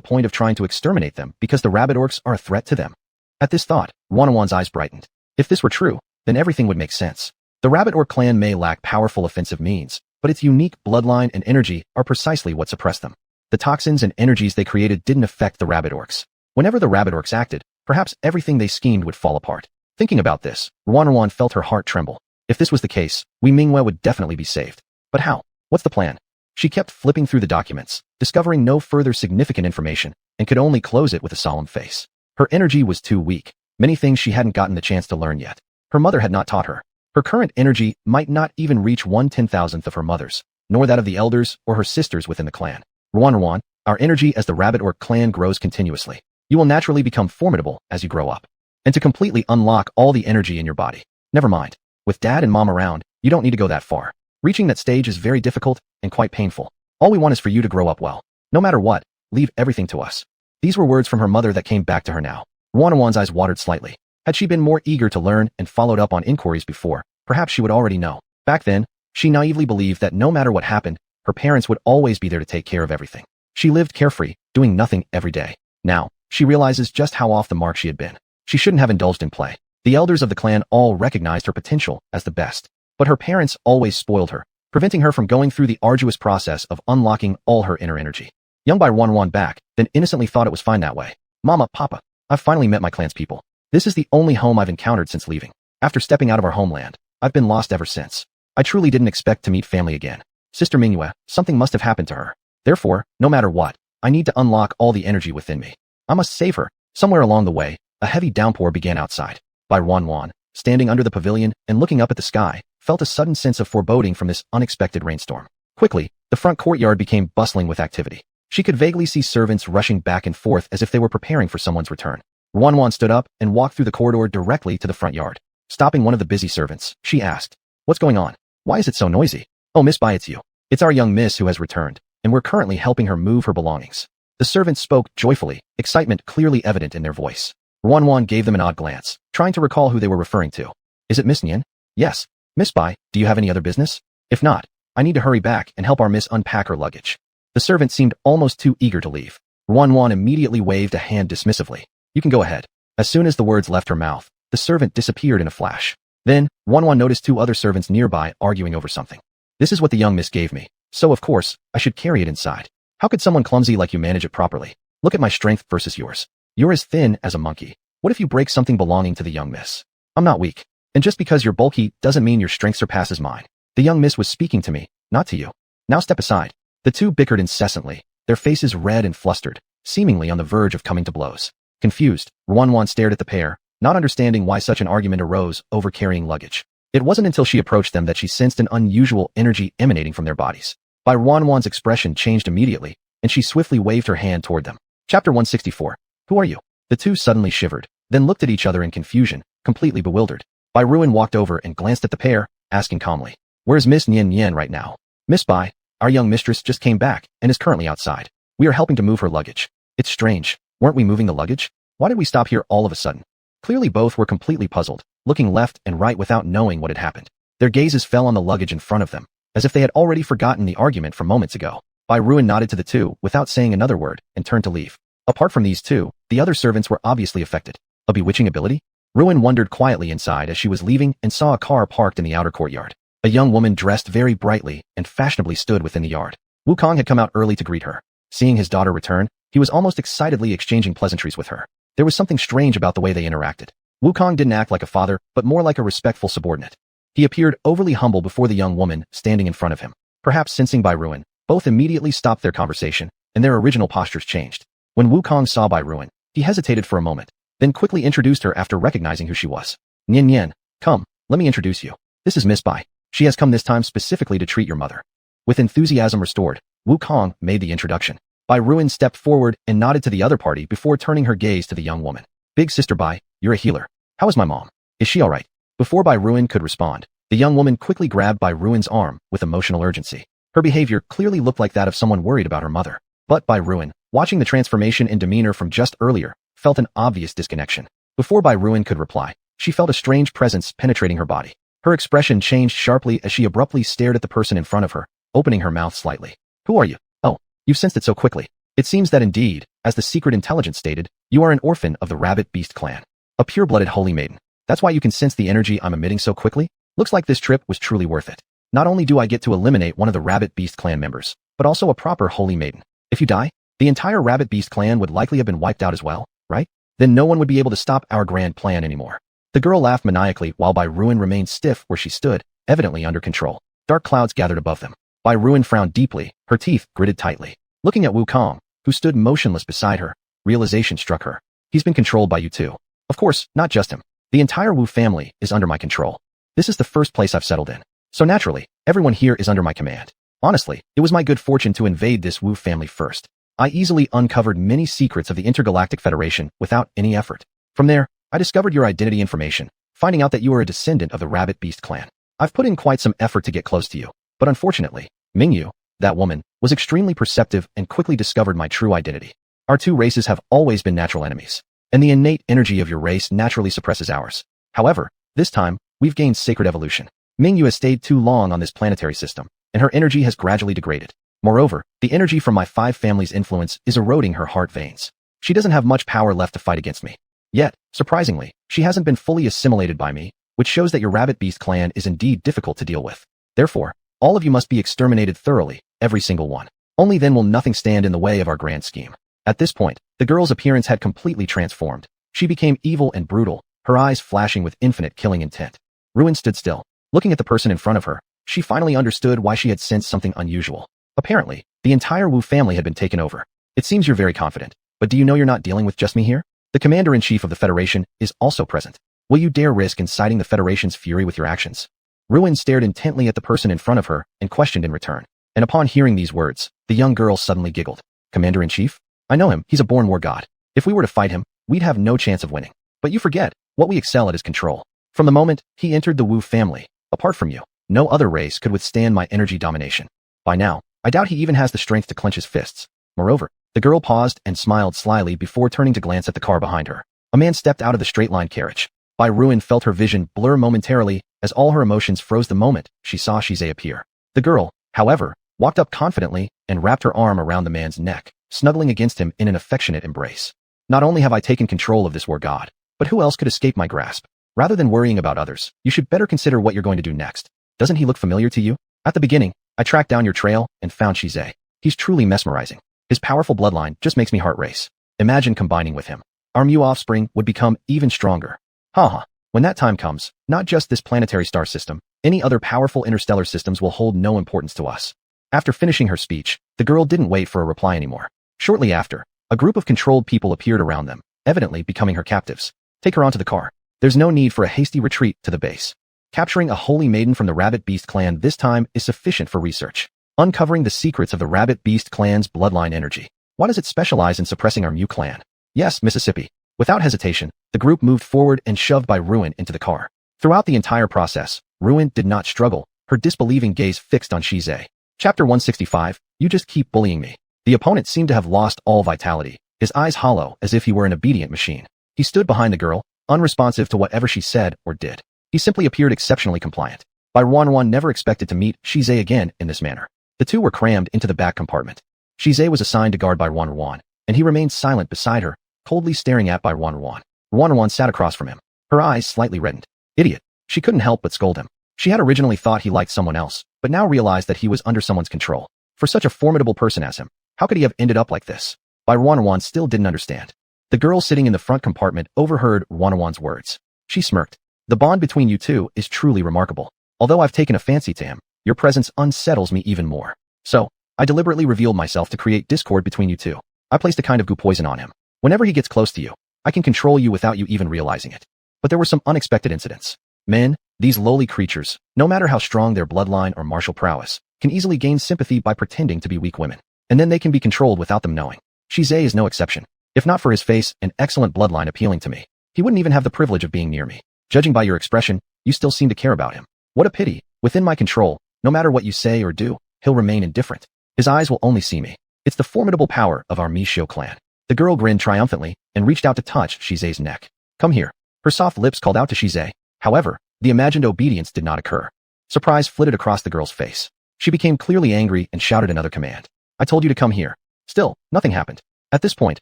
point of trying to exterminate them because the rabbit orcs are a threat to them? At this thought, Ruan's eyes brightened. If this were true, then everything would make sense. The rabbit orc clan may lack powerful offensive means, but its unique bloodline and energy are precisely what suppressed them. The toxins and energies they created didn't affect the rabbit orcs. Whenever the rabbit orcs acted, perhaps everything they schemed would fall apart. Thinking about this, Ruan felt her heart tremble. If this was the case, Wei Mingyue would definitely be saved. But how? What's the plan? She kept flipping through the documents, discovering no further significant information, and could only close it with a solemn face. Her energy was too weak. Many things she hadn't gotten the chance to learn yet. Her mother had not taught her. Her current energy might not even reach 1/10,000th of her mother's, nor that of the elders or her sisters within the clan. Ruan, our energy as the rabbit orc clan grows continuously. You will naturally become formidable as you grow up. And to completely unlock all the energy in your body. Never mind. With dad and mom around, you don't need to go that far. Reaching that stage is very difficult and quite painful. All we want is for you to grow up well. No matter what, leave everything to us. These were words from her mother that came back to her now. Ruan's eyes watered slightly. Had she been more eager to learn and followed up on inquiries before, perhaps she would already know. Back then, she naively believed that no matter what happened, her parents would always be there to take care of everything. She lived carefree, doing nothing every day. Now, she realizes just how off the mark she had been. She shouldn't have indulged in play. The elders of the clan all recognized her potential as the best. But her parents always spoiled her, preventing her from going through the arduous process of unlocking all her inner energy. Young Bai Ruan back, then innocently thought it was fine that way. Mama, Papa, I've finally met my clan's people. This is the only home I've encountered since leaving. After stepping out of our homeland, I've been lost ever since. I truly didn't expect to meet family again. Sister Mingyue, something must have happened to her. Therefore, no matter what, I need to unlock all the energy within me. I must save her. Somewhere along the way, a heavy downpour began outside. Bai Ruan, standing under the pavilion and looking up at the sky, felt a sudden sense of foreboding from this unexpected rainstorm. Quickly, the front courtyard became bustling with activity. She could vaguely see servants rushing back and forth as if they were preparing for someone's return. Ruan stood up and walked through the corridor directly to the front yard. Stopping one of the busy servants, she asked, "What's going on? Why is it so noisy?" "Oh, Miss Bai, it's you. It's our young miss who has returned, and we're currently helping her move her belongings. The servants spoke joyfully, excitement clearly evident in their voice. Ruan gave them an odd glance, trying to recall who they were referring to. Is it Miss Nyan? Yes. Miss Bai, do you have any other business? If not, I need to hurry back and help our miss unpack her luggage. The servant seemed almost too eager to leave. Ruan immediately waved a hand dismissively. You can go ahead. As soon as the words left her mouth, the servant disappeared in a flash. Then, Ruan noticed two other servants nearby arguing over something. This is what the young miss gave me, so of course, I should carry it inside. How could someone clumsy like you manage it properly? Look at my strength versus yours. You're as thin as a monkey. What if you break something belonging to the young miss? I'm not weak. And just because you're bulky doesn't mean your strength surpasses mine. The young miss was speaking to me, not to you. Now step aside. The two bickered incessantly, their faces red and flustered, seemingly on the verge of coming to blows. Confused, Ruan stared at the pair, not understanding why such an argument arose over carrying luggage. It wasn't until she approached them that she sensed an unusual energy emanating from their bodies. Bai Ruan's expression changed immediately, and she swiftly waved her hand toward them. Chapter 164. Who are you? The two suddenly shivered, then looked at each other in confusion, completely bewildered. Bai Ruan walked over and glanced at the pair, asking calmly, Where's Miss Nyan right now? Miss Bai, our young mistress just came back and is currently outside. We are helping to move her luggage. It's strange. Weren't we moving the luggage? Why did we stop here all of a sudden? Clearly both were completely puzzled, looking left and right without knowing what had happened. Their gazes fell on the luggage in front of them, as if they had already forgotten the argument from moments ago. Bai Ruan nodded to the two without saying another word and turned to leave. Apart from these two, the other servants were obviously affected. A bewitching ability? Ruan wondered quietly inside as she was leaving and saw a car parked in the outer courtyard. A young woman dressed very brightly and fashionably stood within the yard. Wukong had come out early to greet her. Seeing his daughter return, he was almost excitedly exchanging pleasantries with her. There was something strange about the way they interacted. Wukong didn't act like a father, but more like a respectful subordinate. He appeared overly humble before the young woman standing in front of him. Perhaps sensing Bai Ruan, both immediately stopped their conversation, and their original postures changed. When Wukong saw Bai Ruan, he hesitated for a moment, then quickly introduced her after recognizing who she was. Nyan, come, let me introduce you. This is Miss Bai. She has come this time specifically to treat your mother. With enthusiasm restored, Wukong made the introduction. Bai Ruan stepped forward and nodded to the other party before turning her gaze to the young woman. Big sister Bai, you're a healer. How is my mom? Is she alright? Before Bai Ruan could respond, the young woman quickly grabbed Bai Ruan's arm with emotional urgency. Her behavior clearly looked like that of someone worried about her mother. But Bai Ruan, watching the transformation in demeanor from just earlier, felt an obvious disconnection. Before Bai Ruan could reply, she felt a strange presence penetrating her body. Her expression changed sharply as she abruptly stared at the person in front of her, opening her mouth slightly. Who are you? Oh, you've sensed it so quickly. It seems that indeed, as the secret intelligence stated, you are an orphan of the Rabbit Beast clan. A pure-blooded holy maiden. That's why you can sense the energy I'm emitting so quickly? Looks like this trip was truly worth it. Not only do I get to eliminate one of the Rabbit Beast clan members, but also a proper holy maiden. If you die, the entire Rabbit Beast clan would likely have been wiped out as well, right? Then no one would be able to stop our grand plan anymore. The girl laughed maniacally while Bai Ruan remained stiff where she stood, evidently under control. Dark clouds gathered above them. Bai Ruan frowned deeply, her teeth gritted tightly. Looking at Wukong, who stood motionless beside her, realization struck her. He's been controlled by you too. Of course, not just him. The entire Wu family is under my control. This is the first place I've settled in. So naturally, everyone here is under my command. Honestly, it was my good fortune to invade this Wu family first. I easily uncovered many secrets of the Intergalactic Federation without any effort. From there, I discovered your identity information, finding out that you are a descendant of the Rabbit Beast clan. I've put in quite some effort to get close to you, but unfortunately, Mingyu, that woman, was extremely perceptive and quickly discovered my true identity. Our two races have always been natural enemies, and the innate energy of your race naturally suppresses ours. However, this time, we've gained sacred evolution. Mingyu has stayed too long on this planetary system, and her energy has gradually degraded. Moreover, the energy from my 5 families' influence is eroding her heart veins. She doesn't have much power left to fight against me. Yet, surprisingly, she hasn't been fully assimilated by me, which shows that your Rabbit Beast clan is indeed difficult to deal with. Therefore, all of you must be exterminated thoroughly, every single one. Only then will nothing stand in the way of our grand scheme. At this point, the girl's appearance had completely transformed. She became evil and brutal, her eyes flashing with infinite killing intent. Ruin stood still. Looking at the person in front of her, she finally understood why she had sensed something unusual. Apparently, the entire Wu family had been taken over. It seems you're very confident, but do you know you're not dealing with just me here? The commander-in-chief of the Federation is also present. Will you dare risk inciting the Federation's fury with your actions? Ruin stared intently at the person in front of her and questioned in return. And upon hearing these words, the young girl suddenly giggled. Commander-in-chief? I know him, he's a born war god. If we were to fight him, we'd have no chance of winning. But you forget, what we excel at is control. From the moment he entered the Wu family, apart from you, no other race could withstand my energy domination. By now, I doubt he even has the strength to clench his fists. Moreover, the girl paused and smiled slyly before turning to glance at the car behind her. A man stepped out of the straight-line carriage. Ruin felt her vision blur momentarily as all her emotions froze the moment she saw Shizei appear. The girl, however, walked up confidently and wrapped her arm around the man's neck, snuggling against him in an affectionate embrace. Not only have I taken control of this war god, but who else could escape my grasp? Rather than worrying about others, you should better consider what you're going to do next. Doesn't he look familiar to you? At the beginning, I tracked down your trail and found Shizei. He's truly mesmerizing. His powerful bloodline just makes me heart race. Imagine combining with him. Our Mu offspring would become even stronger. Haha. When that time comes, not just this planetary star system, any other powerful interstellar systems will hold no importance to us. After finishing her speech, the girl didn't wait for a reply anymore. Shortly after, a group of controlled people appeared around them, evidently becoming her captives. Take her onto the car. There's no need for a hasty retreat to the base. Capturing a holy maiden from the Rabbit Beast clan this time is sufficient for research. Uncovering the secrets of the Rabbit Beast clan's bloodline energy. Why does it specialize in suppressing our Mu clan? Yes, Mississippi. Without hesitation, the group moved forward and shoved Ruin into the car. Throughout the entire process, Ruin did not struggle, her disbelieving gaze fixed on Shizei. Chapter 165, You Just Keep Bullying Me. The opponent seemed to have lost all vitality, his eyes hollow as if he were an obedient machine. He stood behind the girl, unresponsive to whatever she said or did. He simply appeared exceptionally compliant. Ruin never expected to meet Shizei again in this manner. The two were crammed into the back compartment. Shizei was assigned to guard Ruin, and he remained silent beside her, coldly staring at Ruin. Ruin sat across from him, her eyes slightly reddened. Idiot. She couldn't help but scold him. She had originally thought he liked someone else, but now realized that he was under someone's control. For such a formidable person as him, how could he have ended up like this? Ruin still didn't understand. The girl sitting in the front compartment overheard Ruin's words. She smirked. The bond between you two is truly remarkable. Although I've taken a fancy to him, your presence unsettles me even more. So, I deliberately revealed myself to create discord between you two. I placed a kind of goo poison on him. Whenever he gets close to you, I can control you without you even realizing it. But there were some unexpected incidents. Men, these lowly creatures, no matter how strong their bloodline or martial prowess, can easily gain sympathy by pretending to be weak women. And then they can be controlled without them knowing. Shizei is no exception. If not for his face and excellent bloodline appealing to me, he wouldn't even have the privilege of being near me. Judging by your expression, you still seem to care about him. What a pity. Within my control, no matter what you say or do, he'll remain indifferent. His eyes will only see me. It's the formidable power of our Misho clan. The girl grinned triumphantly and reached out to touch Shizei's neck. Come here. Her soft lips called out to Shizei. However, the imagined obedience did not occur. Surprise flitted across the girl's face. She became clearly angry and shouted another command. I told you to come here. Still, nothing happened. At this point,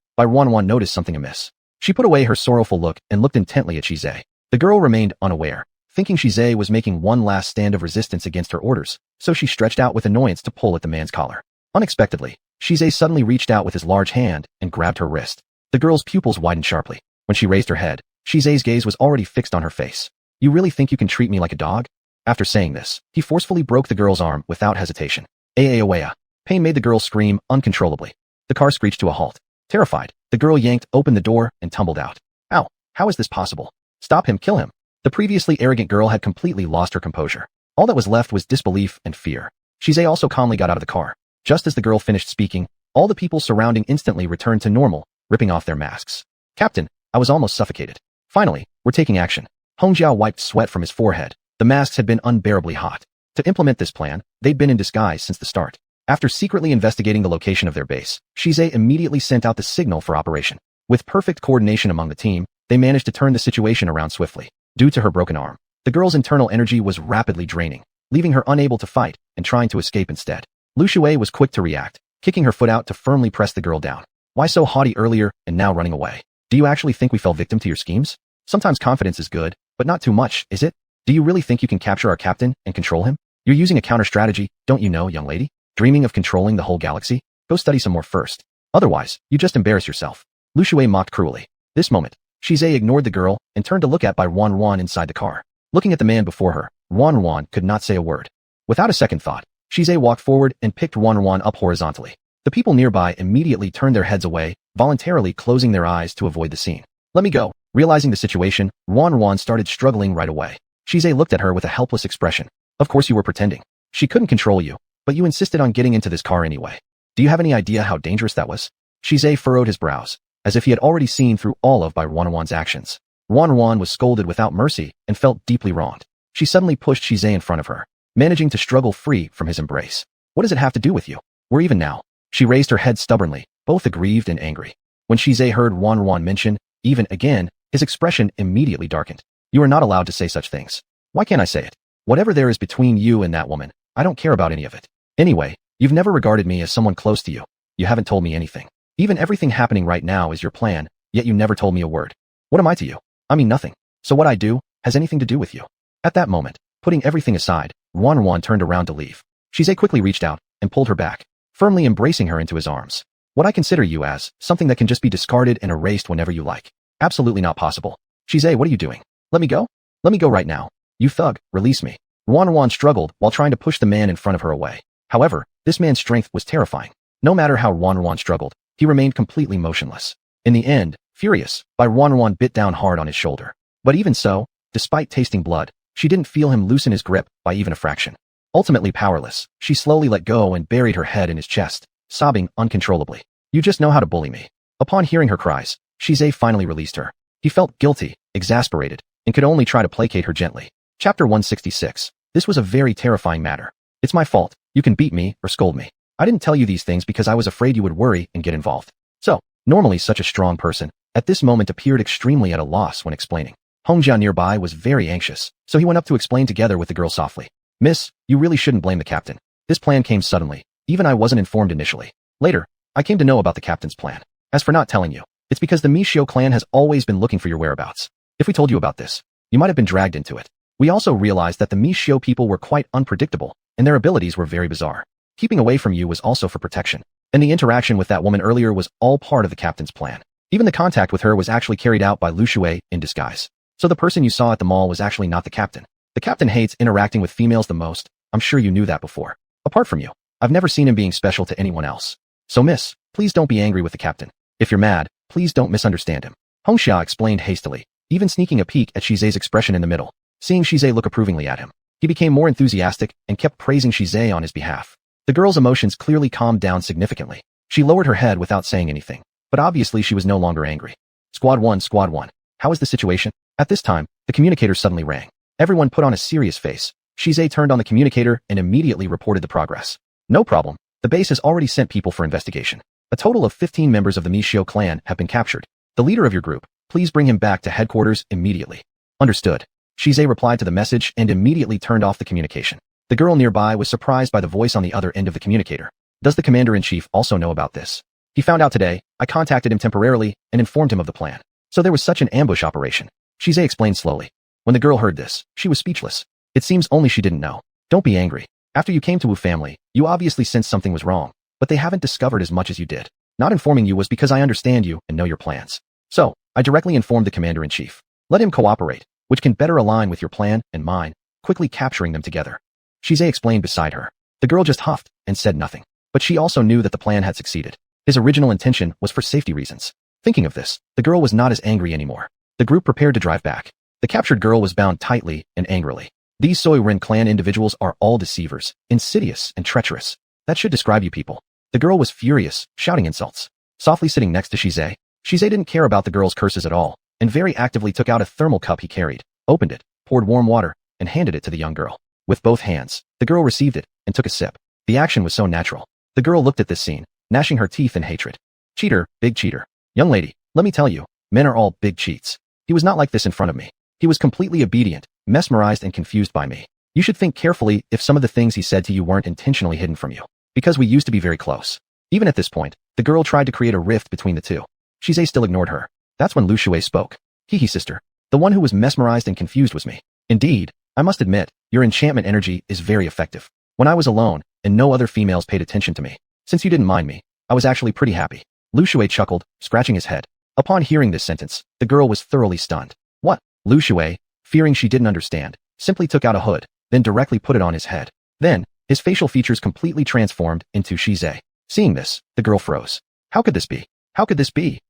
Ruin noticed something amiss. She put away her sorrowful look and looked intently at Shizei. The girl remained unaware, thinking Shizei was making one last stand of resistance against her orders, so she stretched out with annoyance to pull at the man's collar. Unexpectedly, Shizei suddenly reached out with his large hand and grabbed her wrist. The girl's pupils widened sharply. When she raised her head, Shizei's gaze was already fixed on her face. You really think you can treat me like a dog? After saying this, he forcefully broke the girl's arm without hesitation. Aawaya. Pain made the girl scream uncontrollably. The car screeched to a halt. Terrified, the girl yanked open the door and tumbled out. Ow, how is this possible? Stop him, kill him. The previously arrogant girl had completely lost her composure. All that was left was disbelief and fear. Shizei also calmly got out of the car. Just as the girl finished speaking, all the people surrounding instantly returned to normal, ripping off their masks. Captain, I was almost suffocated. Finally, we're taking action. Hongjiao wiped sweat from his forehead. The masks had been unbearably hot. To implement this plan, they'd been in disguise since the start. After secretly investigating the location of their base, Shizei immediately sent out the signal for operation. With perfect coordination among the team, they managed to turn the situation around swiftly. Due to her broken arm, the girl's internal energy was rapidly draining, leaving her unable to fight and trying to escape instead. Lu Shuei was quick to react, kicking her foot out to firmly press the girl down. Why so haughty earlier and now running away? Do you actually think we fell victim to your schemes? Sometimes confidence is good, but not too much, is it? Do you really think you can capture our captain and control him? You're using a counter strategy, don't you know, young lady? Dreaming of controlling the whole galaxy? Go study some more first. Otherwise, you just embarrass yourself. Lu Shuei mocked cruelly. This moment, Shizei ignored the girl and turned to look at Ruin inside the car. Looking at the man before her, Ruin could not say a word. Without a second thought, Shizei walked forward and picked Ruin up horizontally. The people nearby immediately turned their heads away, voluntarily closing their eyes to avoid the scene. Let me go. Realizing the situation, Ruin started struggling right away. Shizei looked at her with a helpless expression. Of course you were pretending. She couldn't control you, but you insisted on getting into this car anyway. Do you have any idea how dangerous that was? Shizei furrowed his brows, as if he had already seen through all of Ruin's actions. Ruin was scolded without mercy and felt deeply wronged. She suddenly pushed Shizei in front of her, managing to struggle free from his embrace. What does it have to do with you? We're even now. She raised her head stubbornly, both aggrieved and angry. When Shize heard Wanwan mention, even again, his expression immediately darkened. You are not allowed to say such things. Why can't I say it? Whatever there is between you and that woman, I don't care about any of it. Anyway, you've never regarded me as someone close to you. You haven't told me anything. Even everything happening right now is your plan, yet you never told me a word. What am I to you? I mean nothing. So what I do has anything to do with you. At that moment, putting everything aside, Wanwan turned around to leave. Shize quickly reached out and pulled her back, firmly embracing her into his arms. What I consider you as something that can just be discarded and erased whenever you like. Absolutely not possible. Shize, what are you doing? Let me go? Let me go right now. You thug, release me. Wanwan struggled while trying to push the man in front of her away. However, this man's strength was terrifying. No matter how Wanwan struggled, he remained completely motionless. In the end, furious, Wanwan bit down hard on his shoulder. But even so, despite tasting blood, she didn't feel him loosen his grip by even a fraction. Ultimately powerless, she slowly let go and buried her head in his chest, sobbing uncontrollably. You just know how to bully me. Upon hearing her cries, Shize finally released her. He felt guilty, exasperated, and could only try to placate her gently. Chapter 166. This was a very terrifying matter. It's my fault. You can beat me or scold me. I didn't tell you these things because I was afraid you would worry and get involved. So, normally such a strong person, at this moment appeared extremely at a loss when explaining. Hongjia nearby was very anxious, so he went up to explain together with the girl softly. Miss, you really shouldn't blame the captain. This plan came suddenly. Even I wasn't informed initially. Later, I came to know about the captain's plan. As for not telling you, it's because the Mishio clan has always been looking for your whereabouts. If we told you about this, you might have been dragged into it. We also realized that the Mishio people were quite unpredictable, and their abilities were very bizarre. Keeping away from you was also for protection. And the interaction with that woman earlier was all part of the captain's plan. Even the contact with her was actually carried out by Lu Shui in disguise. So the person you saw at the mall was actually not the captain. The captain hates interacting with females the most. I'm sure you knew that before. Apart from you, I've never seen him being special to anyone else. So miss, please don't be angry with the captain. If you're mad, please don't misunderstand him. Hongxia explained hastily, even sneaking a peek at Shize's expression in the middle. Seeing Shize look approvingly at him, he became more enthusiastic and kept praising Shize on his behalf. The girl's emotions clearly calmed down significantly. She lowered her head without saying anything, but obviously she was no longer angry. Squad 1, how is the situation? At this time, the communicator suddenly rang. Everyone put on a serious face. Shize turned on the communicator and immediately reported the progress. No problem. The base has already sent people for investigation. A total of 15 members of the Mishio clan have been captured. The leader of your group, please bring him back to headquarters immediately. Understood. Shize replied to the message and immediately turned off the communication. The girl nearby was surprised by the voice on the other end of the communicator. Does the commander-in-chief also know about this? He found out today. I contacted him temporarily and informed him of the plan. So there was such an ambush operation. Shize explained slowly. When the girl heard this, she was speechless. It seems only she didn't know. Don't be angry. After you came to Wu family, you obviously sensed something was wrong, but they haven't discovered as much as you did. Not informing you was because I understand you and know your plans. So, I directly informed the commander-in-chief. Let him cooperate, which can better align with your plan and mine, quickly capturing them together. Shize explained beside her. The girl just huffed and said nothing, but she also knew that the plan had succeeded. His original intention was for safety reasons. Thinking of this, the girl was not as angry anymore. The group prepared to drive back. The captured girl was bound tightly and angrily. These Soirin clan individuals are all deceivers, insidious and treacherous. That should describe you people. The girl was furious, shouting insults. Softly sitting next to Shize, Shize didn't care about the girl's curses at all, and very actively took out a thermal cup he carried, opened it, poured warm water, and handed it to the young girl. With both hands, the girl received it and took a sip. The action was so natural. The girl looked at this scene, gnashing her teeth in hatred. Cheater, big cheater. Young lady, let me tell you, men are all big cheats. He was not like this in front of me. He was completely obedient, mesmerized and confused by me. You should think carefully if some of the things he said to you weren't intentionally hidden from you. Because we used to be very close. Even at this point, the girl tried to create a rift between the two. Shize still ignored her. That's when Lu Shui spoke. Hihi sister. The one who was mesmerized and confused was me. Indeed, I must admit, your enchantment energy is very effective. When I was alone, and no other females paid attention to me, since you didn't mind me, I was actually pretty happy. Lu Shui chuckled, scratching his head. Upon hearing this sentence, the girl was thoroughly stunned. What? Lu Shui, fearing she didn't understand, simply took out a hood, then directly put it on his head. Then, his facial features completely transformed into Shize. Seeing this, the girl froze. How could this be? How could this be?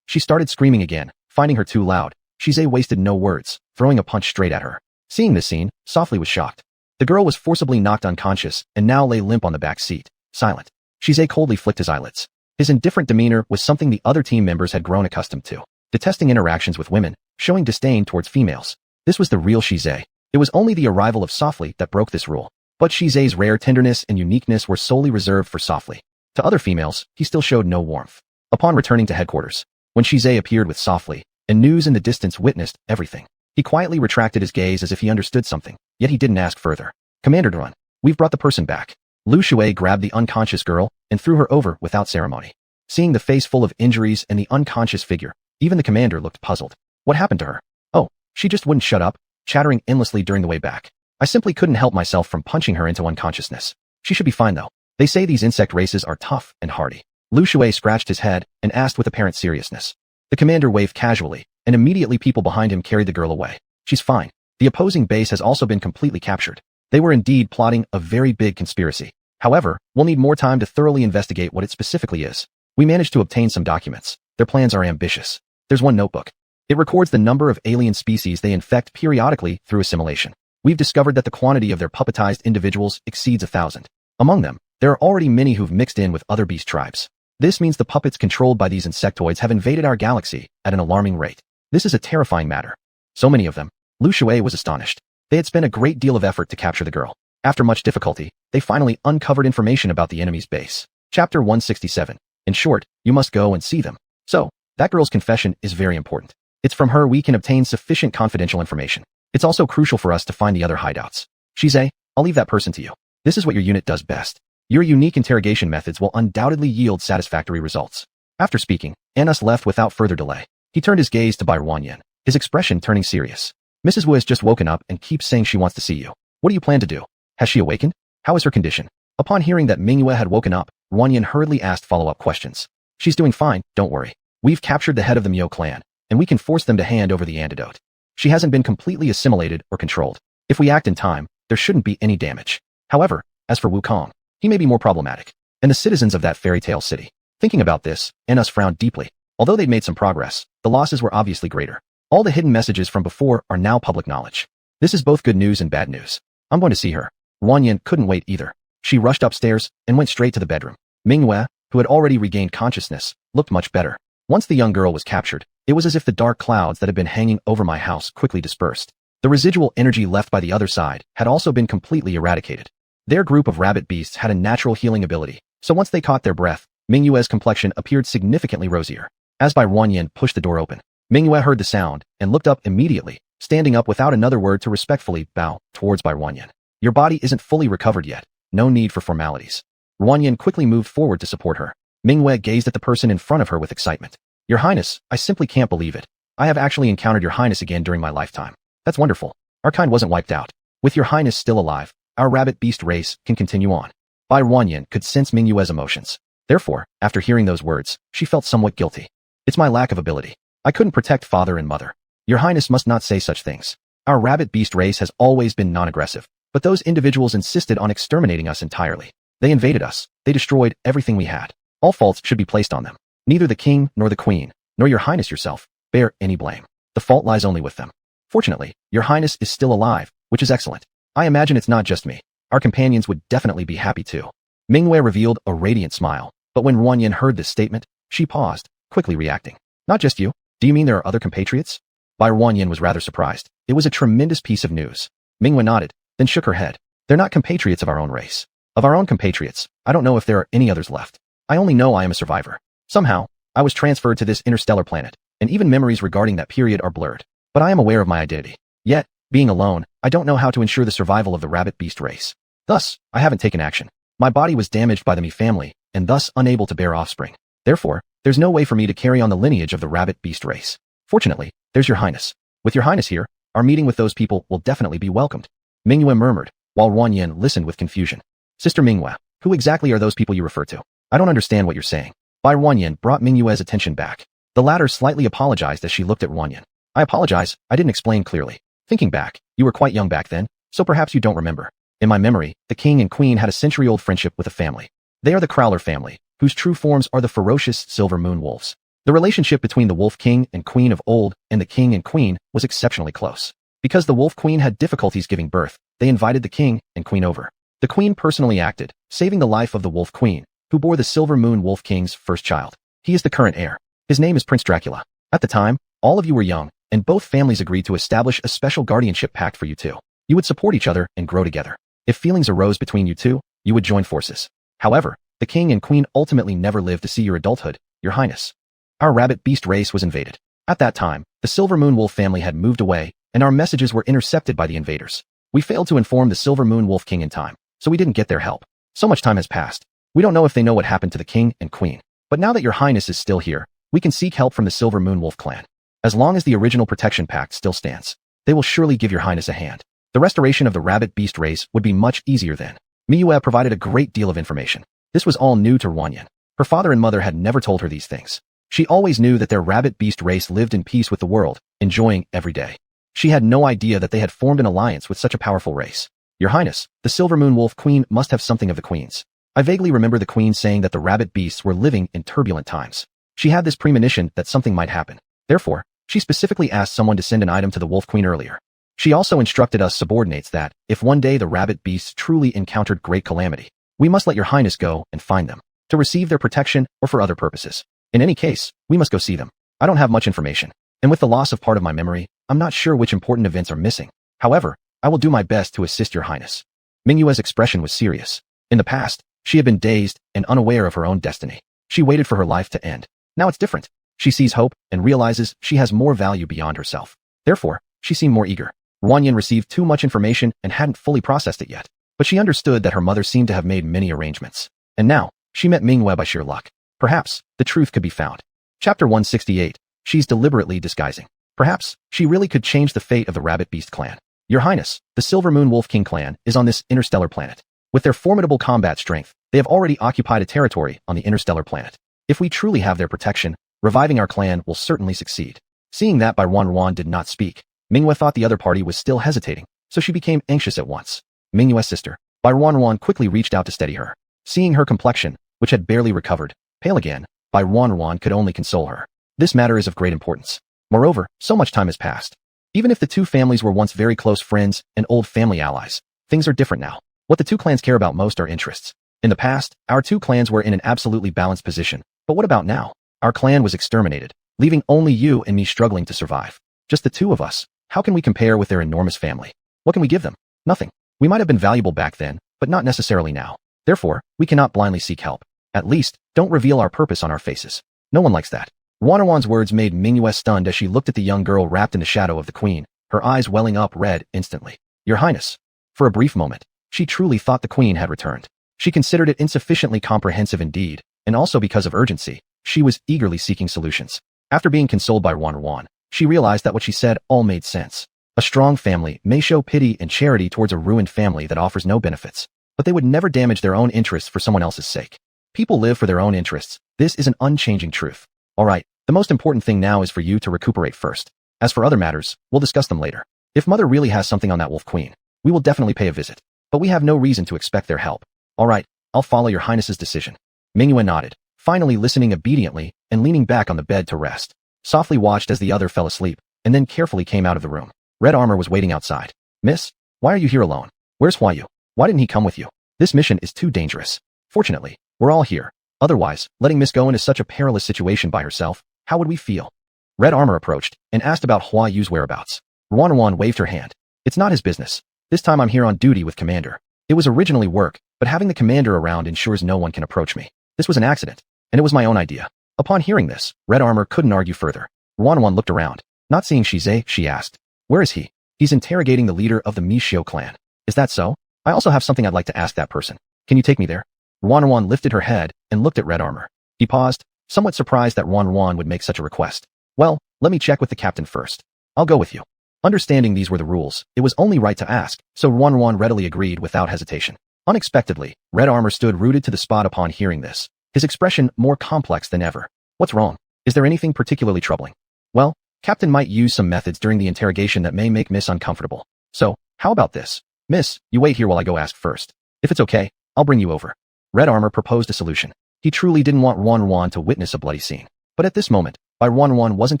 She started screaming again, finding her too loud. Shize wasted no words, throwing a punch straight at her. Seeing this scene, Softly was shocked. The girl was forcibly knocked unconscious and now lay limp on the back seat, silent. Shize coldly flicked his eyelids. His indifferent demeanor was something the other team members had grown accustomed to, detesting interactions with women, showing disdain towards females. This was the real Shize. It was only the arrival of Softly that broke this rule. But Shize's rare tenderness and uniqueness were solely reserved for Softly. To other females, he still showed no warmth. Upon returning to headquarters, when Shize appeared with Softly, and news in the distance witnessed everything, he quietly retracted his gaze as if he understood something, yet he didn't ask further. Commander Duran, we've brought the person back. Lu Shui grabbed the unconscious girl and threw her over without ceremony. Seeing the face full of injuries and the unconscious figure, even the commander looked puzzled. What happened to her? Oh, she just wouldn't shut up, chattering endlessly during the way back. I simply couldn't help myself from punching her into unconsciousness. She should be fine though. They say these insect races are tough and hardy. Lu Shui scratched his head and asked with apparent seriousness. The commander waved casually, and immediately people behind him carried the girl away. She's fine. The opposing base has also been completely captured. They were indeed plotting a very big conspiracy. However, we'll need more time to thoroughly investigate what it specifically is. We managed to obtain some documents. Their plans are ambitious. There's one notebook. It records the number of alien species they infect periodically through assimilation. We've discovered that the quantity of their puppetized individuals exceeds 1,000. Among them, there are already many who've mixed in with other beast tribes. This means the puppets controlled by these insectoids have invaded our galaxy at an alarming rate. This is a terrifying matter. So many of them. Lu Shui was astonished. They had spent a great deal of effort to capture the girl. After much difficulty, they finally uncovered information about the enemy's base. Chapter 167. In short, you must go and see them. So, that girl's confession is very important. It's from her we can obtain sufficient confidential information. It's also crucial for us to find the other hideouts. Shize, I'll leave that person to you. This is what your unit does best. Your unique interrogation methods will undoubtedly yield satisfactory results. After speaking, Anus left without further delay. He turned his gaze to Bai Ruanyan, his expression turning serious. Mrs. Wu has just woken up and keeps saying she wants to see you. What do you plan to do? Has she awakened? How is her condition? Upon hearing that Mingyue had woken up, Ruanyan hurriedly asked follow-up questions. She's doing fine, don't worry. We've captured the head of the Miao clan, and we can force them to hand over the antidote. She hasn't been completely assimilated or controlled. If we act in time, there shouldn't be any damage. However, as for Wukong, he may be more problematic. And the citizens of that fairy tale city. Thinking about this, Anus frowned deeply. Although they'd made some progress, the losses were obviously greater. All the hidden messages from before are now public knowledge. This is both good news and bad news. I'm going to see her. Ruanyan couldn't wait either. She rushed upstairs and went straight to the bedroom. Mingyue, who had already regained consciousness, looked much better. Once the young girl was captured, it was as if the dark clouds that had been hanging over my house quickly dispersed. The residual energy left by the other side had also been completely eradicated. Their group of rabbit beasts had a natural healing ability, so once they caught their breath, Mingyue's complexion appeared significantly rosier. As Bai Ruanyan pushed the door open, Mingyue heard the sound and looked up immediately, standing up without another word to respectfully bow towards Bai Ruanyan. Your body isn't fully recovered yet. No need for formalities. Ruanyan quickly moved forward to support her. Mingyue gazed at the person in front of her with excitement. Your Highness, I simply can't believe it. I have actually encountered your Highness again during my lifetime. That's wonderful. Our kind wasn't wiped out. With your Highness still alive, our rabbit beast race can continue on. Bai Ruanyan could sense Mingyue's emotions. Therefore, after hearing those words, she felt somewhat guilty. It's my lack of ability. I couldn't protect father and mother. Your Highness must not say such things. Our rabbit beast race has always been non-aggressive, but those individuals insisted on exterminating us entirely. They invaded us. They destroyed everything we had. All faults should be placed on them. Neither the king nor the queen, nor your Highness yourself, bear any blame. The fault lies only with them. Fortunately, your Highness is still alive, which is excellent. I imagine it's not just me. Our companions would definitely be happy too. Mingyue revealed a radiant smile, but when Ruanyan heard this statement, she paused, quickly reacting. Not just you. Do you mean there are other compatriots? Bai Ruanyan was rather surprised. It was a tremendous piece of news. Mingyue nodded, then shook her head. They're not compatriots of our own race. Of our own compatriots, I don't know if there are any others left. I only know I am a survivor. Somehow, I was transferred to this interstellar planet, and even memories regarding that period are blurred. But I am aware of my identity. Yet, being alone, I don't know how to ensure the survival of the rabbit beast race. Thus, I haven't taken action. My body was damaged by the Mi family, and thus unable to bear offspring. Therefore, there's no way for me to carry on the lineage of the rabbit beast race. Fortunately, there's your Highness. With your Highness here, our meeting with those people will definitely be welcomed. Mingyue murmured, while Ruanyan listened with confusion. Sister Mingyue, who exactly are those people you refer to? I don't understand what you're saying. Bai Ruanyan brought Mingyue's attention back. The latter slightly apologized as she looked at Ruanyan. I apologize, I didn't explain clearly. Thinking back, you were quite young back then, so perhaps you don't remember. In my memory, the king and queen had a century-old friendship with a family. They are the Crowler family, whose true forms are the ferocious silver moon wolves. The relationship between the wolf king and queen of old and the king and queen was exceptionally close. Because the wolf queen had difficulties giving birth, they invited the king and queen over. The queen personally acted, saving the life of the wolf queen, who bore the silver moon wolf king's first child. He is the current heir. His name is Prince Dracula. At the time, all of you were young, and both families agreed to establish a special guardianship pact for you two. You would support each other and grow together. If feelings arose between you two, you would join forces. However, the king and queen ultimately never lived to see your adulthood, your highness. Our rabbit beast race was invaded. At that time, the Silver Moon Wolf family had moved away, and our messages were intercepted by the invaders. We failed to inform the Silver Moon Wolf King in time, so we didn't get their help. So much time has passed. We don't know if they know what happened to the king and queen. But now that your highness is still here, we can seek help from the Silver Moon Wolf clan. As long as the original protection pact still stands, they will surely give your highness a hand. The restoration of the rabbit beast race would be much easier then. Miyu provided a great deal of information. This was all new to Ruanyan. Her father and mother had never told her these things. She always knew that their rabbit beast race lived in peace with the world, enjoying every day. She had no idea that they had formed an alliance with such a powerful race. Your highness, the Silver Moon Wolf Queen must have something of the queen's. I vaguely remember the queen saying that the rabbit beasts were living in turbulent times. She had this premonition that something might happen. Therefore, she specifically asked someone to send an item to the Wolf Queen earlier. She also instructed us subordinates that, if one day the rabbit beasts truly encountered great calamity, we must let your highness go and find them, to receive their protection or for other purposes. In any case, we must go see them. I don't have much information, and with the loss of part of my memory, I'm not sure which important events are missing. However, I will do my best to assist your highness. Mingyue's expression was serious. In the past, she had been dazed and unaware of her own destiny. She waited for her life to end. Now it's different. She sees hope and realizes she has more value beyond herself. Therefore, she seemed more eager. Ruanyan received too much information and hadn't fully processed it yet. But she understood that her mother seemed to have made many arrangements. And now, she met Mingyue by sheer luck. Perhaps, the truth could be found. Chapter 168. She's deliberately disguising. Perhaps, she really could change the fate of the Rabbit Beast clan. Your Highness, the Silver Moon Wolf King clan is on this interstellar planet. With their formidable combat strength, they have already occupied a territory on the interstellar planet. If we truly have their protection, reviving our clan will certainly succeed. Seeing that Bai Ruan did not speak, Mingyue thought the other party was still hesitating, so she became anxious at once. Mingyue's sister, Bai Ruan quickly reached out to steady her. Seeing her complexion, which had barely recovered, pale again, Bai Ruan could only console her. This matter is of great importance. Moreover, so much time has passed. Even if the two families were once very close friends and old family allies, things are different now. What the two clans care about most are interests. In the past, our two clans were in an absolutely balanced position. But what about now? Our clan was exterminated, leaving only you and me struggling to survive. Just the two of us. How can we compare with their enormous family? What can we give them? Nothing. We might have been valuable back then, but not necessarily now. Therefore, we cannot blindly seek help. At least, don't reveal our purpose on our faces. No one likes that. Ruan's words made Mingyue stunned as she looked at the young girl wrapped in the shadow of the queen, her eyes welling up red instantly. Your Highness. For a brief moment, she truly thought the queen had returned. She considered it insufficiently comprehensive indeed, and also because of urgency, she was eagerly seeking solutions. After being consoled by Ruan, she realized that what she said all made sense. A strong family may show pity and charity towards a ruined family that offers no benefits, but they would never damage their own interests for someone else's sake. People live for their own interests. This is an unchanging truth. All right, the most important thing now is for you to recuperate first. As for other matters, we'll discuss them later. If Mother really has something on that Wolf Queen, we will definitely pay a visit. But we have no reason to expect their help. All right, I'll follow your Highness's decision. Mingyue nodded, finally listening obediently and leaning back on the bed to rest. Softly watched as the other fell asleep, and then carefully came out of the room. Red Armor was waiting outside. Miss, why are you here alone? Where's Huayu? Why didn't he come with you? This mission is too dangerous. Fortunately, we're all here. Otherwise, letting Miss go into such a perilous situation by herself, how would we feel? Red Armor approached and asked about Huayu's whereabouts. Ruan waved her hand. It's not his business. This time I'm here on duty with Commander. It was originally work, but having the Commander around ensures no one can approach me. This was an accident, and it was my own idea. Upon hearing this, Red Armor couldn't argue further. Ruan looked around. Not seeing Shizai, she asked. Where is he? He's interrogating the leader of the Mishio clan. Is that so? I also have something I'd like to ask that person. Can you take me there? Ruan lifted her head and looked at Red Armor. He paused, somewhat surprised that Ruan would make such a request. Well, let me check with the captain first. I'll go with you. Understanding these were the rules, it was only right to ask, so Ruan readily agreed without hesitation. Unexpectedly, Red Armor stood rooted to the spot upon hearing this, his expression more complex than ever. What's wrong? Is there anything particularly troubling? Well, Captain might use some methods during the interrogation that may make Miss uncomfortable. So, how about this? Miss, you wait here while I go ask first. If it's okay, I'll bring you over. Red Armor proposed a solution. He truly didn't want Ruan to witness a bloody scene. But at this moment, Bai Ruan wasn't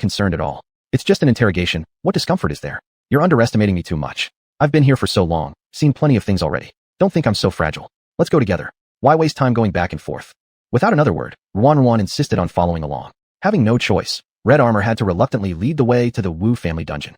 concerned at all. It's just an interrogation. What discomfort is there? You're underestimating me too much. I've been here for so long, seen plenty of things already. Don't think I'm so fragile. Let's go together. Why waste time going back and forth? Without another word, Ruan insisted on following along. Having no choice, Red Armor had to reluctantly lead the way to the Wu family dungeon.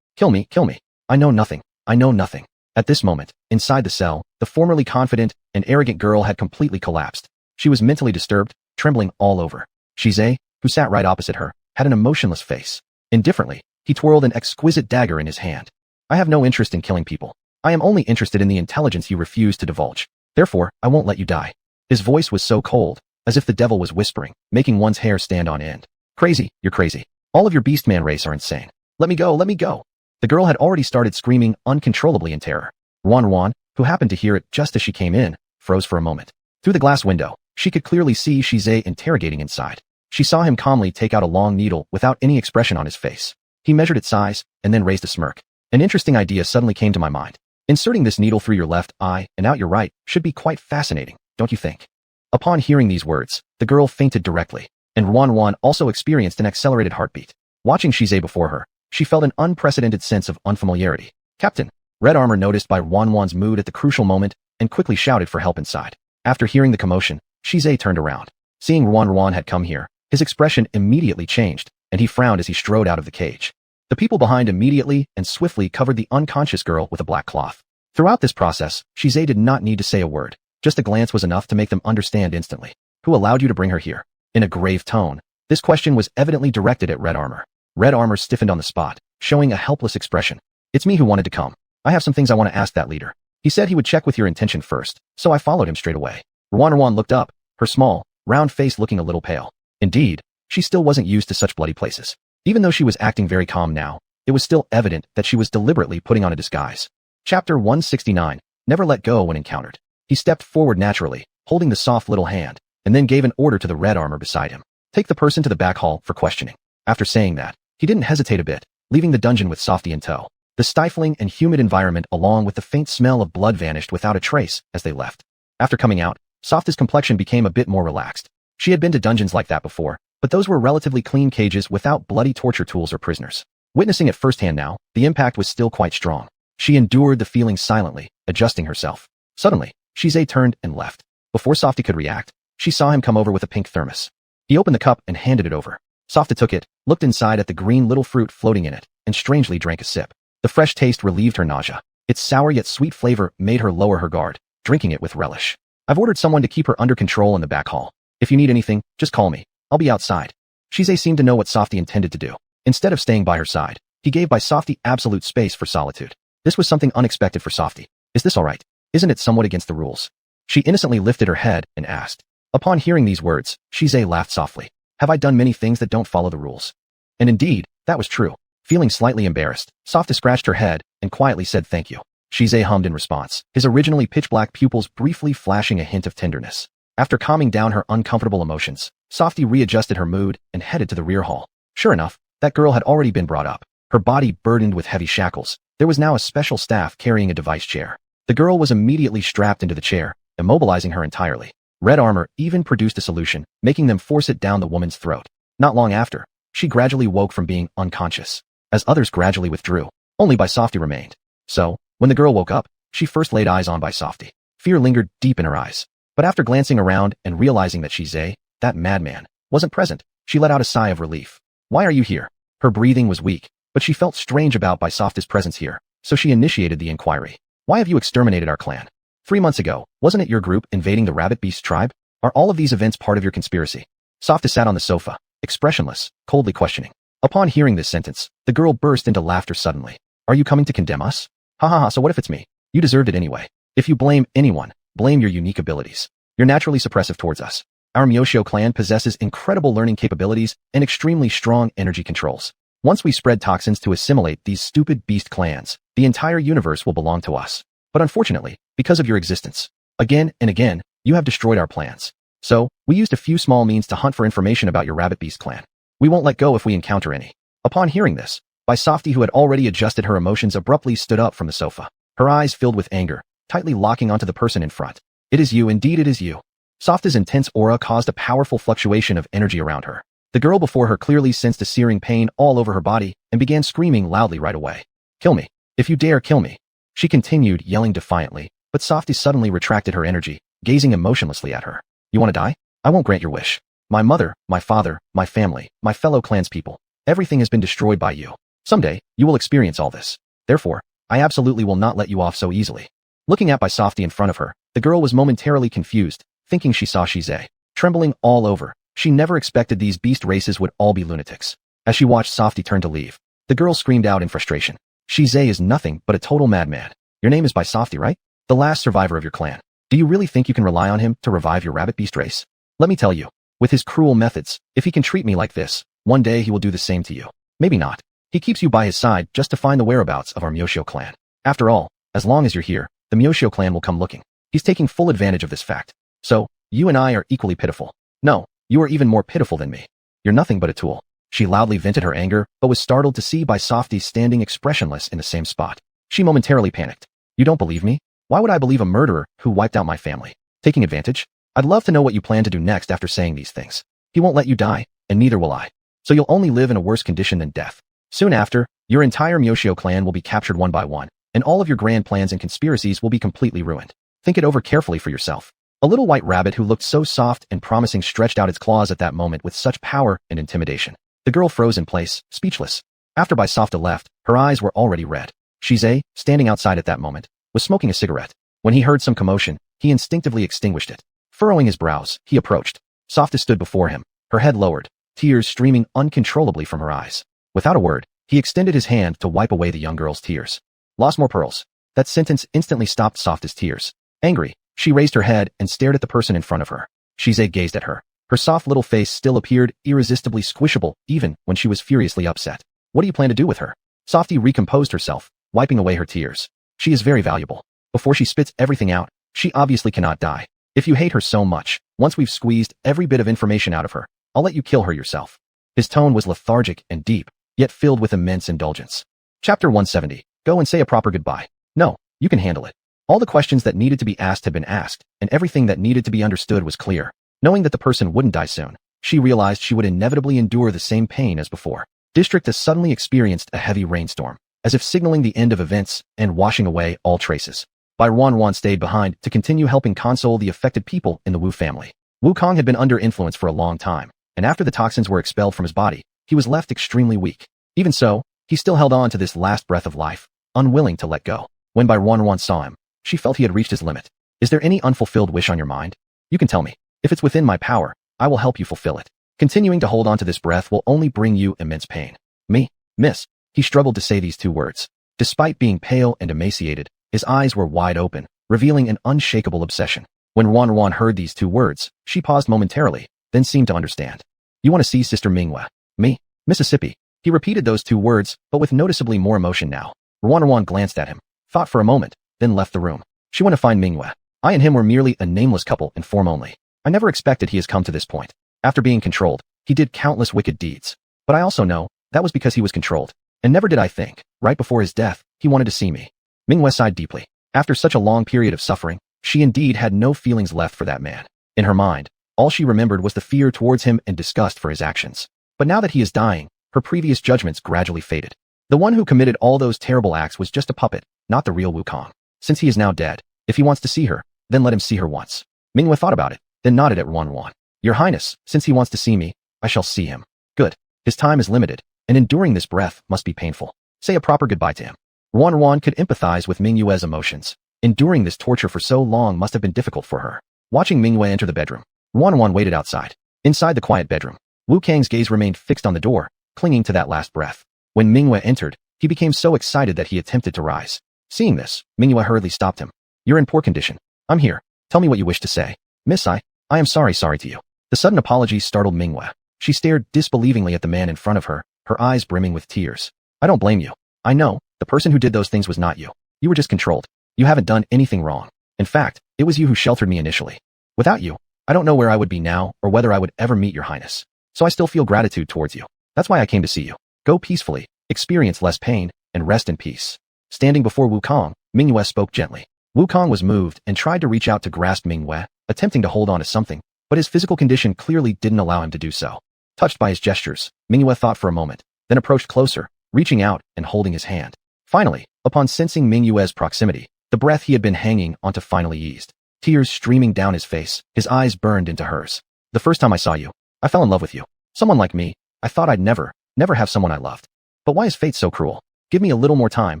Kill me, kill me. I know nothing. I know nothing. At this moment, inside the cell, the formerly confident and arrogant girl had completely collapsed. She was mentally disturbed, trembling all over. Shize, who sat right opposite her, had an emotionless face. Indifferently, he twirled an exquisite dagger in his hand. I have no interest in killing people. I am only interested in the intelligence you refuse to divulge. Therefore, I won't let you die. His voice was so cold, as if the devil was whispering, making one's hair stand on end. Crazy, you're crazy. All of your beastman race are insane. Let me go, let me go. The girl had already started screaming uncontrollably in terror. Ruan, who happened to hear it just as she came in, froze for a moment. Through the glass window, she could clearly see Shize interrogating inside. She saw him calmly take out a long needle without any expression on his face. He measured its size, and then raised a smirk. An interesting idea suddenly came to my mind. Inserting this needle through your left eye and out your right should be quite fascinating, don't you think? Upon hearing these words, the girl fainted directly, and Ruan also experienced an accelerated heartbeat. Watching Shize before her, she felt an unprecedented sense of unfamiliarity. Captain! Red Armor noticed by Ruan's mood at the crucial moment and quickly shouted for help inside. After hearing the commotion, Shize turned around. Seeing Ruan had come here, his expression immediately changed, and he frowned as he strode out of the cage. The people behind immediately and swiftly covered the unconscious girl with a black cloth. Throughout this process, Shize did not need to say a word. Just a glance was enough to make them understand instantly. Who allowed you to bring her here? In a grave tone, this question was evidently directed at Red Armor. Red Armor stiffened on the spot, showing a helpless expression. It's me who wanted to come. I have some things I want to ask that leader. He said he would check with your intention first, so I followed him straight away. Ruan looked up, her small, round face looking a little pale. Indeed, she still wasn't used to such bloody places. Even though she was acting very calm now, it was still evident that she was deliberately putting on a disguise. Chapter 169, Never Let Go When Encountered. He stepped forward naturally, holding the soft little hand, and then gave an order to the Red Armor beside him. Take the person to the back hall for questioning. After saying that, he didn't hesitate a bit, leaving the dungeon with Softy in tow. The stifling and humid environment along with the faint smell of blood vanished without a trace as they left. After coming out, Softy's complexion became a bit more relaxed. She had been to dungeons like that before, but those were relatively clean cages without bloody torture tools or prisoners. Witnessing it firsthand now, the impact was still quite strong. She endured the feeling silently, adjusting herself. Suddenly, Shize turned and left. Before Softy could react, she saw him come over with a pink thermos. He opened the cup and handed it over. Softy took it, looked inside at the green little fruit floating in it, and strangely drank a sip. The fresh taste relieved her nausea. Its sour yet sweet flavor made her lower her guard, drinking it with relish. I've ordered someone to keep her under control in the back hall. If you need anything, just call me. I'll be outside. Shize seemed to know what Softy intended to do. Instead of staying by her side, he gave by Softy absolute space for solitude. This was something unexpected for Softy. Is this all right? Isn't it somewhat against the rules? She innocently lifted her head and asked. Upon hearing these words, Shize laughed softly. Have I done many things that don't follow the rules? And indeed, that was true. Feeling slightly embarrassed, Softy scratched her head and quietly said thank you. Shize hummed in response, his originally pitch-black pupils briefly flashing a hint of tenderness. After calming down her uncomfortable emotions, Softy readjusted her mood and headed to the rear hall. Sure enough, that girl had already been brought up. Her body burdened with heavy shackles. There was now a special staff carrying a device chair. The girl was immediately strapped into the chair, immobilizing her entirely. Red Armor even produced a solution, making them force it down the woman's throat. Not long after, she gradually woke from being unconscious. As others gradually withdrew, only by Softy remained. So, when the girl woke up, she first laid eyes on by Softy. Fear lingered deep in her eyes. But after glancing around and realizing that Shize, that madman, wasn't present, she let out a sigh of relief. Why are you here? Her breathing was weak, but she felt strange about by Softy's presence here, so she initiated the inquiry. Why have you exterminated our clan? 3 months ago, wasn't it your group invading the rabbit beast tribe? Are all of these events part of your conspiracy? Softy sat on the sofa, expressionless, coldly questioning. Upon hearing this sentence, the girl burst into laughter suddenly. Are you coming to condemn us? Ha ha ha, so what if it's me? You deserved it anyway. If you blame anyone, blame your unique abilities. You're naturally suppressive towards us. Our Myoshio clan possesses incredible learning capabilities and extremely strong energy controls. Once we spread toxins to assimilate these stupid beast clans, the entire universe will belong to us. But unfortunately, because of your existence, again and again, you have destroyed our plans. So, we used a few small means to hunt for information about your rabbit beast clan. We won't let go if we encounter any. Upon hearing this, Softy, who had already adjusted her emotions, abruptly stood up from the sofa. Her eyes filled with anger, tightly locking onto the person in front. It is you, indeed it is you. Softy's intense aura caused a powerful fluctuation of energy around her. The girl before her clearly sensed a searing pain all over her body and began screaming loudly right away. Kill me. If you dare, kill me. She continued, yelling defiantly, but Softy suddenly retracted her energy, gazing emotionlessly at her. You want to die? I won't grant your wish. My mother, my father, my family, my fellow clanspeople, everything has been destroyed by you. Someday, you will experience all this. Therefore, I absolutely will not let you off so easily. Looking at by Softy in front of her, the girl was momentarily confused, thinking she saw Shize. Trembling all over, she never expected these beast races would all be lunatics. As she watched Softy turn to leave, the girl screamed out in frustration. Shize is nothing but a total madman. Your name is by Softy, right? The last survivor of your clan. Do you really think you can rely on him to revive your rabbit beast race? Let me tell you, with his cruel methods, if he can treat me like this, one day he will do the same to you. Maybe not. He keeps you by his side just to find the whereabouts of our Myoshio clan. After all, as long as you're here, the Myoshio clan will come looking. He's taking full advantage of this fact. So, you and I are equally pitiful. No, you are even more pitiful than me. You're nothing but a tool. She loudly vented her anger, but was startled to see by Softy standing expressionless in the same spot. She momentarily panicked. You don't believe me? Why would I believe a murderer who wiped out my family? Taking advantage? I'd love to know what you plan to do next after saying these things. He won't let you die, and neither will I. So you'll only live in a worse condition than death. Soon after, your entire Myoshio clan will be captured one by one, and all of your grand plans and conspiracies will be completely ruined. Think it over carefully for yourself. A little white rabbit who looked so soft and promising stretched out its claws at that moment with such power and intimidation. The girl froze in place, speechless. After Softy left, her eyes were already red. Shize, standing outside at that moment, was smoking a cigarette. When he heard some commotion, he instinctively extinguished it. Furrowing his brows, he approached. Softy stood before him, her head lowered, tears streaming uncontrollably from her eyes. Without a word, he extended his hand to wipe away the young girl's tears. Lost more pearls. That sentence instantly stopped Softy's tears. Angry, she raised her head and stared at the person in front of her. Shize gazed at her. Her soft little face still appeared irresistibly squishable even when she was furiously upset. What do you plan to do with her? Softy recomposed herself, wiping away her tears. She is very valuable. Before she spits everything out, she obviously cannot die. If you hate her so much, once we've squeezed every bit of information out of her, I'll let you kill her yourself. His tone was lethargic and deep, yet filled with immense indulgence. Chapter 170. Go and say a proper goodbye. No, you can handle it. All the questions that needed to be asked had been asked, and everything that needed to be understood was clear. Knowing that the person wouldn't die soon, she realized she would inevitably endure the same pain as before. District has suddenly experienced a heavy rainstorm, as if signaling the end of events and washing away all traces. Wan stayed behind to continue helping console the affected people in the Wu family. Wukong had been under influence for a long time, and after the toxins were expelled from his body, he was left extremely weak. Even so, he still held on to this last breath of life, unwilling to let go. When Wan saw him, she felt he had reached his limit. Is there any unfulfilled wish on your mind? You can tell me. If it's within my power, I will help you fulfill it. Continuing to hold on to this breath will only bring you immense pain. Me, miss. He struggled to say these two words. Despite being pale and emaciated, his eyes were wide open, revealing an unshakable obsession. When Wan heard these two words, she paused momentarily, then seemed to understand. You want to see Sister Mingwe? Me, Mississippi. He repeated those two words, but with noticeably more emotion now. Wan glanced at him, thought for a moment, then left the room. She went to find Mingwe. I and him were merely a nameless couple in form only. I never expected he has come to this point. After being controlled, he did countless wicked deeds. But I also know, that was because he was controlled. And never did I think, right before his death, he wanted to see me. Mingwe sighed deeply. After such a long period of suffering, she indeed had no feelings left for that man. In her mind, all she remembered was the fear towards him and disgust for his actions. But now that he is dying, her previous judgments gradually faded. The one who committed all those terrible acts was just a puppet, not the real Wukong. Since he is now dead, if he wants to see her, then let him see her once. Mingwe thought about it, then nodded at Wan. Your Highness, since he wants to see me, I shall see him. Good. His time is limited, and enduring this breath must be painful. Say a proper goodbye to him. Wan could empathize with Mingwe's emotions. Enduring this torture for so long must have been difficult for her. Watching Mingwe enter the bedroom, Wan waited outside. Inside the quiet bedroom, Wu Kang's gaze remained fixed on the door, clinging to that last breath. When Mingwe entered, he became so excited that he attempted to rise. Seeing this, Mingwe hurriedly stopped him. You're in poor condition. I'm here. Tell me what you wish to say. Miss, I am sorry to you. The sudden apology startled Mingwe. She stared disbelievingly at the man in front of her, her eyes brimming with tears. I don't blame you. I know, the person who did those things was not you. You were just controlled. You haven't done anything wrong. In fact, it was you who sheltered me initially. Without you, I don't know where I would be now or whether I would ever meet your Highness. So I still feel gratitude towards you. That's why I came to see you. Go peacefully, experience less pain, and rest in peace. Standing before Wukong, Mingwe spoke gently. Wukong was moved and tried to reach out to grasp Mingwe, attempting to hold on to something, but his physical condition clearly didn't allow him to do so. Touched by his gestures, Mingwe thought for a moment, then approached closer, reaching out and holding his hand. Finally, upon sensing Mingwe's proximity, the breath he had been hanging onto finally eased. Tears streaming down his face, his eyes burned into hers. The first time I saw you, I fell in love with you. Someone like me, I thought I'd never have someone I loved. But why is fate so cruel? Give me a little more time,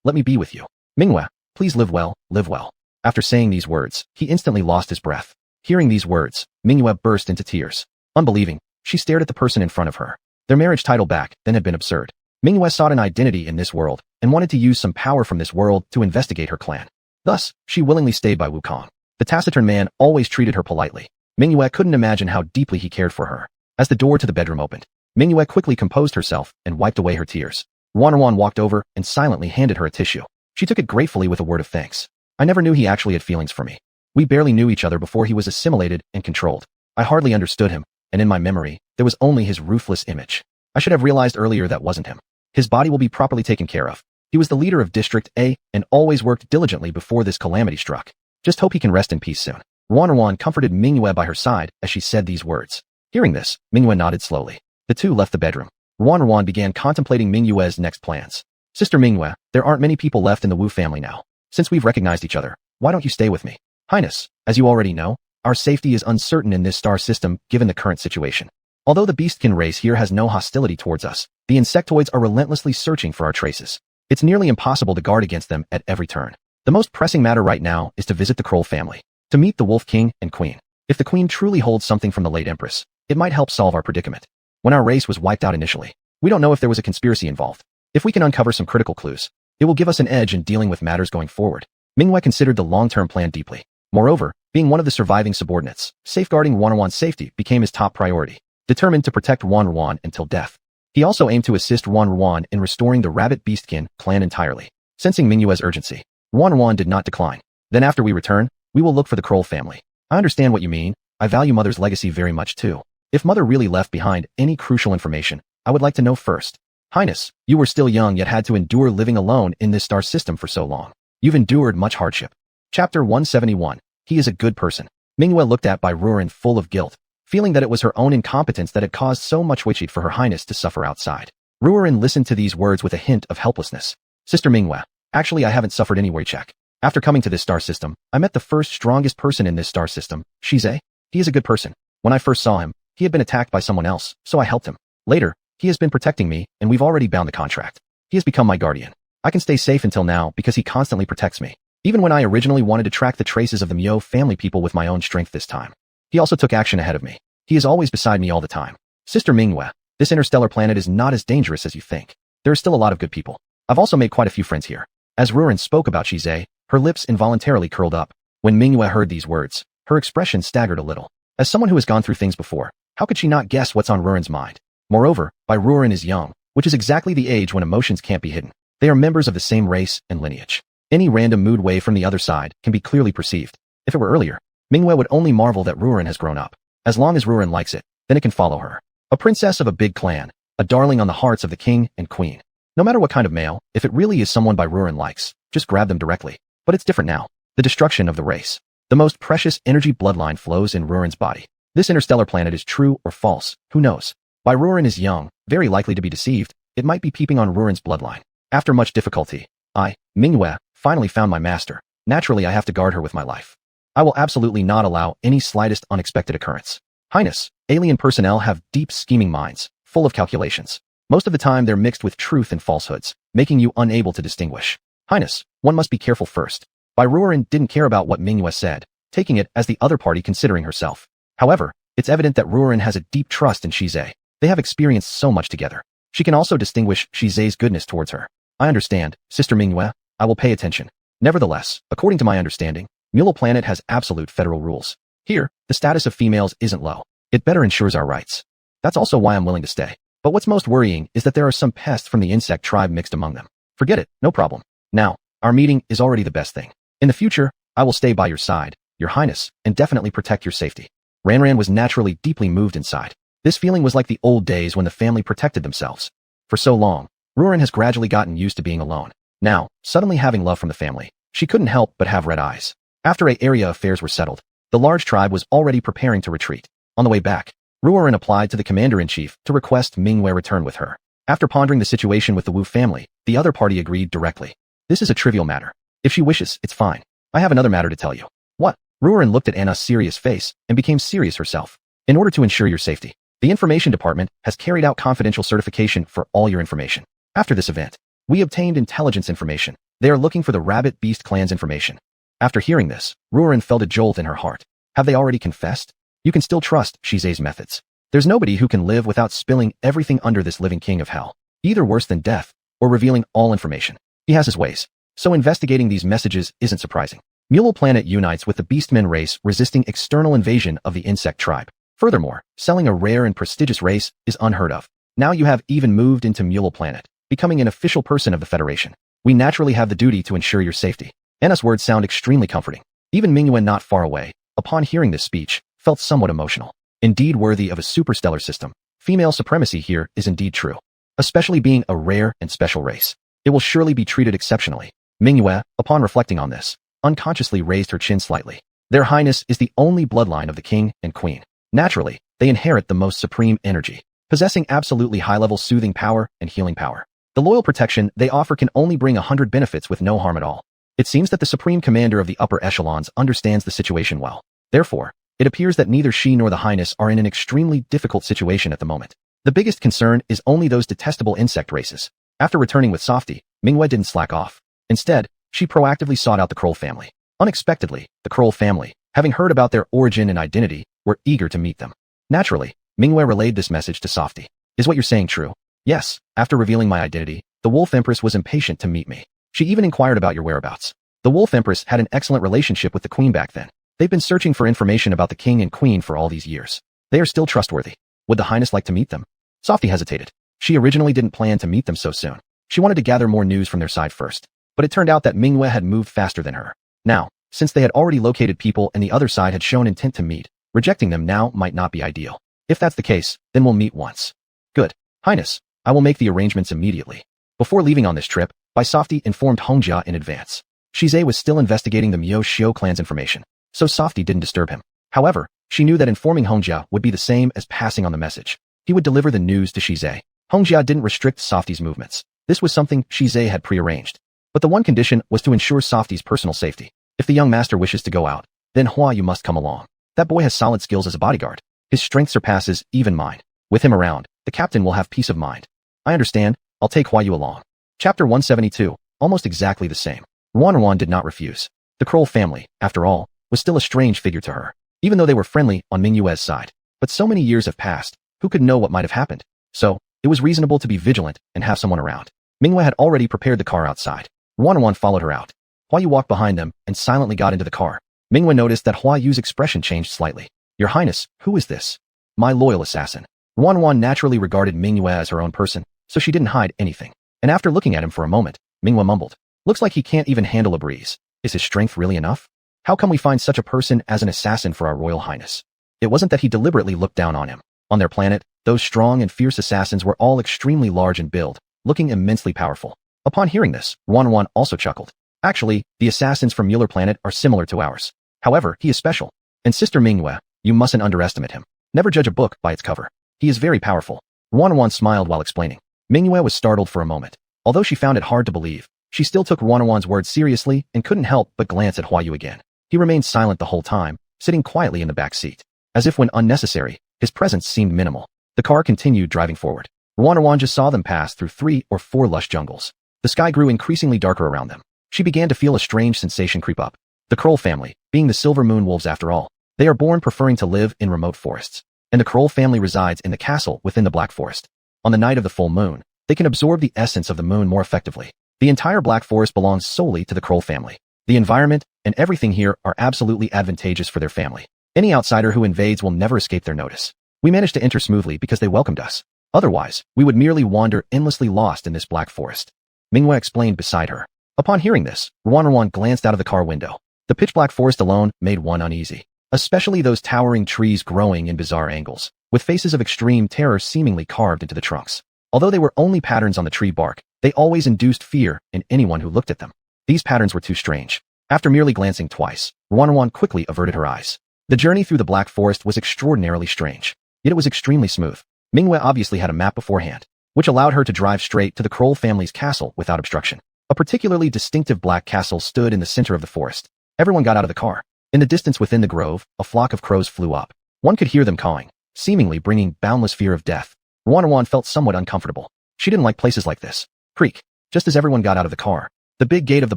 let me be with you. Mingwe, please live well, live well. After saying these words, he instantly lost his breath. Hearing these words, Mingwe burst into tears. Unbelieving, she stared at the person in front of her. Their marriage title back then had been absurd. Mingwe sought an identity in this world and wanted to use some power from this world to investigate her clan. Thus, she willingly stayed by Wukong. The taciturn man always treated her politely. Mingwe couldn't imagine how deeply he cared for her. As the door to the bedroom opened, Mingwe quickly composed herself and wiped away her tears. Ruan walked over and silently handed her a tissue. She took it gratefully with a word of thanks. I never knew he actually had feelings for me. We barely knew each other before he was assimilated and controlled. I hardly understood him, and in my memory, there was only his ruthless image. I should have realized earlier that wasn't him. His body will be properly taken care of. He was the leader of District A and always worked diligently before this calamity struck. Just hope he can rest in peace soon. Ruan comforted Mingwe by her side as she said these words. Hearing this, Mingwe nodded slowly. The two left the bedroom. Ruan began contemplating Mingwe's next plans. Sister Mingwe, there aren't many people left in the Wu family now. Since we've recognized each other, why don't you stay with me? Highness, as you already know, our safety is uncertain in this star system given the current situation. Although the beastkin race here has no hostility towards us, the insectoids are relentlessly searching for our traces. It's nearly impossible to guard against them at every turn. The most pressing matter right now is to visit the Kroll family, to meet the Wolf King and Queen. If the Queen truly holds something from the late Empress, it might help solve our predicament. When our race was wiped out initially, we don't know if there was a conspiracy involved. If we can uncover some critical clues, it will give us an edge in dealing with matters going forward. Mingwe considered the long-term plan deeply. Moreover, being one of the surviving subordinates, safeguarding Ruan's safety became his top priority, determined to protect Ruan until death. He also aimed to assist Ruan in restoring the Rabbit Beastkin clan entirely. Sensing Mingwe's urgency, Ruan did not decline. Then after we return, we will look for the Kroll family. I understand what you mean. I value Mother's legacy very much too. If Mother really left behind any crucial information, I would like to know first. Highness, you were still young yet had to endure living alone in this star system for so long. You've endured much hardship. Chapter 171. He is a good person. Mingwe looked at by Ruan full of guilt, feeling that it was her own incompetence that had caused so much waiting for her highness to suffer outside. Ruan listened to these words with a hint of helplessness. Sister Mingwe, actually I haven't suffered any waycheck. After coming to this star system, I met the first strongest person in this star system, Shize. He is a good person. When I first saw him, he had been attacked by someone else, so I helped him. Later, he has been protecting me, and we've already bound the contract. He has become my guardian. I can stay safe until now because he constantly protects me. Even when I originally wanted to track the traces of the Myo family people with my own strength this time. He also took action ahead of me. He is always beside me all the time. Sister Mingwe, this interstellar planet is not as dangerous as you think. There are still a lot of good people. I've also made quite a few friends here. As Ruan spoke about Shize, her lips involuntarily curled up. When Mingwe heard these words, her expression staggered a little. As someone who has gone through things before, how could she not guess what's on Ruan's mind? Moreover, Ruan is young, which is exactly the age when emotions can't be hidden. They are members of the same race and lineage. Any random mood wave from the other side can be clearly perceived. If it were earlier, Mingwe would only marvel that Ruan has grown up. As long as Ruan likes it, then it can follow her. A princess of a big clan, a darling on the hearts of the king and queen. No matter what kind of male, if it really is someone Ruan likes, just grab them directly. But it's different now. The destruction of the race. The most precious energy bloodline flows in Ruan's body. This interstellar planet is true or false, who knows? Ruan is young, very likely to be deceived. It might be peeping on Ruan's bloodline. After much difficulty, I, Mingwe, finally found my master. Naturally I have to guard her with my life. I will absolutely not allow any slightest unexpected occurrence. Highness, alien personnel have deep scheming minds, full of calculations. Most of the time they're mixed with truth and falsehoods, making you unable to distinguish. Highness, one must be careful first. Ruan didn't care about what Mingwe said, taking it as the other party considering herself. However, it's evident that Ruan has a deep trust in Shize. They have experienced so much together. She can also distinguish Shize's goodness towards her. I understand, Sister Mingwe. I will pay attention. Nevertheless, according to my understanding, Mule Planet has absolute federal rules. Here, the status of females isn't low. It better ensures our rights. That's also why I'm willing to stay. But what's most worrying is that there are some pests from the insect tribe mixed among them. Forget it, no problem. Now, our meeting is already the best thing. In the future, I will stay by your side, Your Highness, and definitely protect your safety. Ranran was naturally deeply moved inside. This feeling was like the old days when the family protected themselves. For so long, Ruan has gradually gotten used to being alone. Now, suddenly having love from the family, she couldn't help but have red eyes. After area affairs were settled, the large tribe was already preparing to retreat. On the way back, Ruan applied to the commander-in-chief to request Mingwe return with her. After pondering the situation with the Wu family, the other party agreed directly. This is a trivial matter. If she wishes, it's fine. I have another matter to tell you. What? Ruan looked at Anna's serious face and became serious herself. In order to ensure your safety, the information department has carried out confidential certification for all your information. After this event, we obtained intelligence information, They are looking for the Rabbit Beast clan's information. After hearing this, Ruorin felt a jolt in her heart. Have they already confessed? You can still trust Shize's methods. There's nobody who can live without spilling everything under this living king of hell, either worse than death, or revealing all information. He has his ways. So investigating these messages isn't surprising. Mulel planet unites with the Beastmen race resisting external invasion of the insect tribe. Furthermore, selling a rare and prestigious race is unheard of. Now you have even moved into Mulel planet, becoming an official person of the Federation. We naturally have the duty to ensure your safety. Anna's words sound extremely comforting. Even Mingyue, not far away, upon hearing this speech, felt somewhat emotional. Indeed worthy of a superstellar system. Female supremacy here is indeed true. Especially being a rare and special race. It will surely be treated exceptionally. Mingyue, upon reflecting on this, unconsciously raised her chin slightly. Their Highness is the only bloodline of the king and queen. Naturally, they inherit the most supreme energy, possessing absolutely high-level soothing power and healing power. The loyal protection they offer can only bring 100 benefits with no harm at all. It seems that the supreme commander of the upper echelons understands the situation well. Therefore, it appears that neither she nor the Highness are in an extremely difficult situation at the moment. The biggest concern is only those detestable insect races. After returning with Softy, Mingyue didn't slack off. Instead, she proactively sought out the Kroll family. Unexpectedly, the Kroll family, having heard about their origin and identity, were eager to meet them. Naturally, Mingyue relayed this message to Softy. Is what you're saying true? Yes, after revealing my identity, the Wolf Empress was impatient to meet me. She even inquired about your whereabouts. The Wolf Empress had an excellent relationship with the Queen back then. They've been searching for information about the King and Queen for all these years. They are still trustworthy. Would the Highness like to meet them? Softy hesitated. She originally didn't plan to meet them so soon. She wanted to gather more news from their side first. But it turned out that Mingyue had moved faster than her. Now, since they had already located people and the other side had shown intent to meet, rejecting them now might not be ideal. If that's the case, then we'll meet once. Good. Highness, I will make the arrangements immediately. Before leaving on this trip, Softy informed Hongjia in advance. Shize was still investigating the Myo Shio clan's information, so Softy didn't disturb him. However, she knew that informing Hongjia would be the same as passing on the message. He would deliver the news to Shize. Hongjia didn't restrict Softy's movements. This was something Shize had prearranged. But the one condition was to ensure Softy's personal safety. If the young master wishes to go out, then Hua Yu must come along. That boy has solid skills as a bodyguard. His strength surpasses even mine. With him around, the captain will have peace of mind. I understand, I'll take Hua Yu along. Chapter 172, almost exactly the same. Ruan did not refuse. The Kroll family, after all, was still a strange figure to her, even though they were friendly on Mingyue's side. But so many years have passed, who could know what might have happened? So, it was reasonable to be vigilant and have someone around. Mingyue had already prepared the car outside. Ruan followed her out. Hua Yu walked behind them and silently got into the car. Mingyue noticed that Hua Yu's expression changed slightly. Your Highness, who is this? My loyal assassin. Ruan naturally regarded Mingyue as her own person, so she didn't hide anything. And after looking at him for a moment, Mingyue mumbled. Looks like he can't even handle a breeze. Is his strength really enough? How come we find such a person as an assassin for our Royal Highness? It wasn't that he deliberately looked down on him. On their planet, those strong and fierce assassins were all extremely large in build, looking immensely powerful. Upon hearing this, Ruan also chuckled. Actually, the assassins from Mueller planet are similar to ours. However, he is special. And Sister Mingyue, you mustn't underestimate him. Never judge a book by its cover. He is very powerful. Ruan smiled while explaining. Mingyue was startled for a moment. Although she found it hard to believe, she still took Ruan's words seriously and couldn't help but glance at Hua Yu again. He remained silent the whole time, sitting quietly in the back seat. As if when unnecessary, his presence seemed minimal. The car continued driving forward. Ruan just saw them pass through 3 or 4 lush jungles. The sky grew increasingly darker around them. She began to feel a strange sensation creep up. The Kroll family, being the Silver Moon Wolves after all, they are born preferring to live in remote forests. And the Kroll family resides in the castle within the Black Forest. On the night of the full moon, they can absorb the essence of the moon more effectively. The entire Black Forest belongs solely to the Kroll family. The environment and everything here are absolutely advantageous for their family. Any outsider who invades will never escape their notice. We managed to enter smoothly because they welcomed us. Otherwise, we would merely wander endlessly lost in this Black Forest. Mingyue explained beside her. Upon hearing this, Ruan glanced out of the car window. The pitch-black forest alone made one uneasy. Especially those towering trees growing in bizarre angles, with faces of extreme terror seemingly carved into the trunks. Although they were only patterns on the tree bark, they always induced fear in anyone who looked at them. These patterns were too strange. After merely glancing twice, Ruan quickly averted her eyes. The journey through the Black Forest was extraordinarily strange, yet it was extremely smooth. Mingyue obviously had a map beforehand, which allowed her to drive straight to the Kroll family's castle without obstruction. A particularly distinctive black castle stood in the center of the forest. Everyone got out of the car. In the distance within the grove, a flock of crows flew up. One could hear them cawing, seemingly bringing boundless fear of death. Ruan felt somewhat uncomfortable. She didn't like places like this. Creak. Just as everyone got out of the car, the big gate of the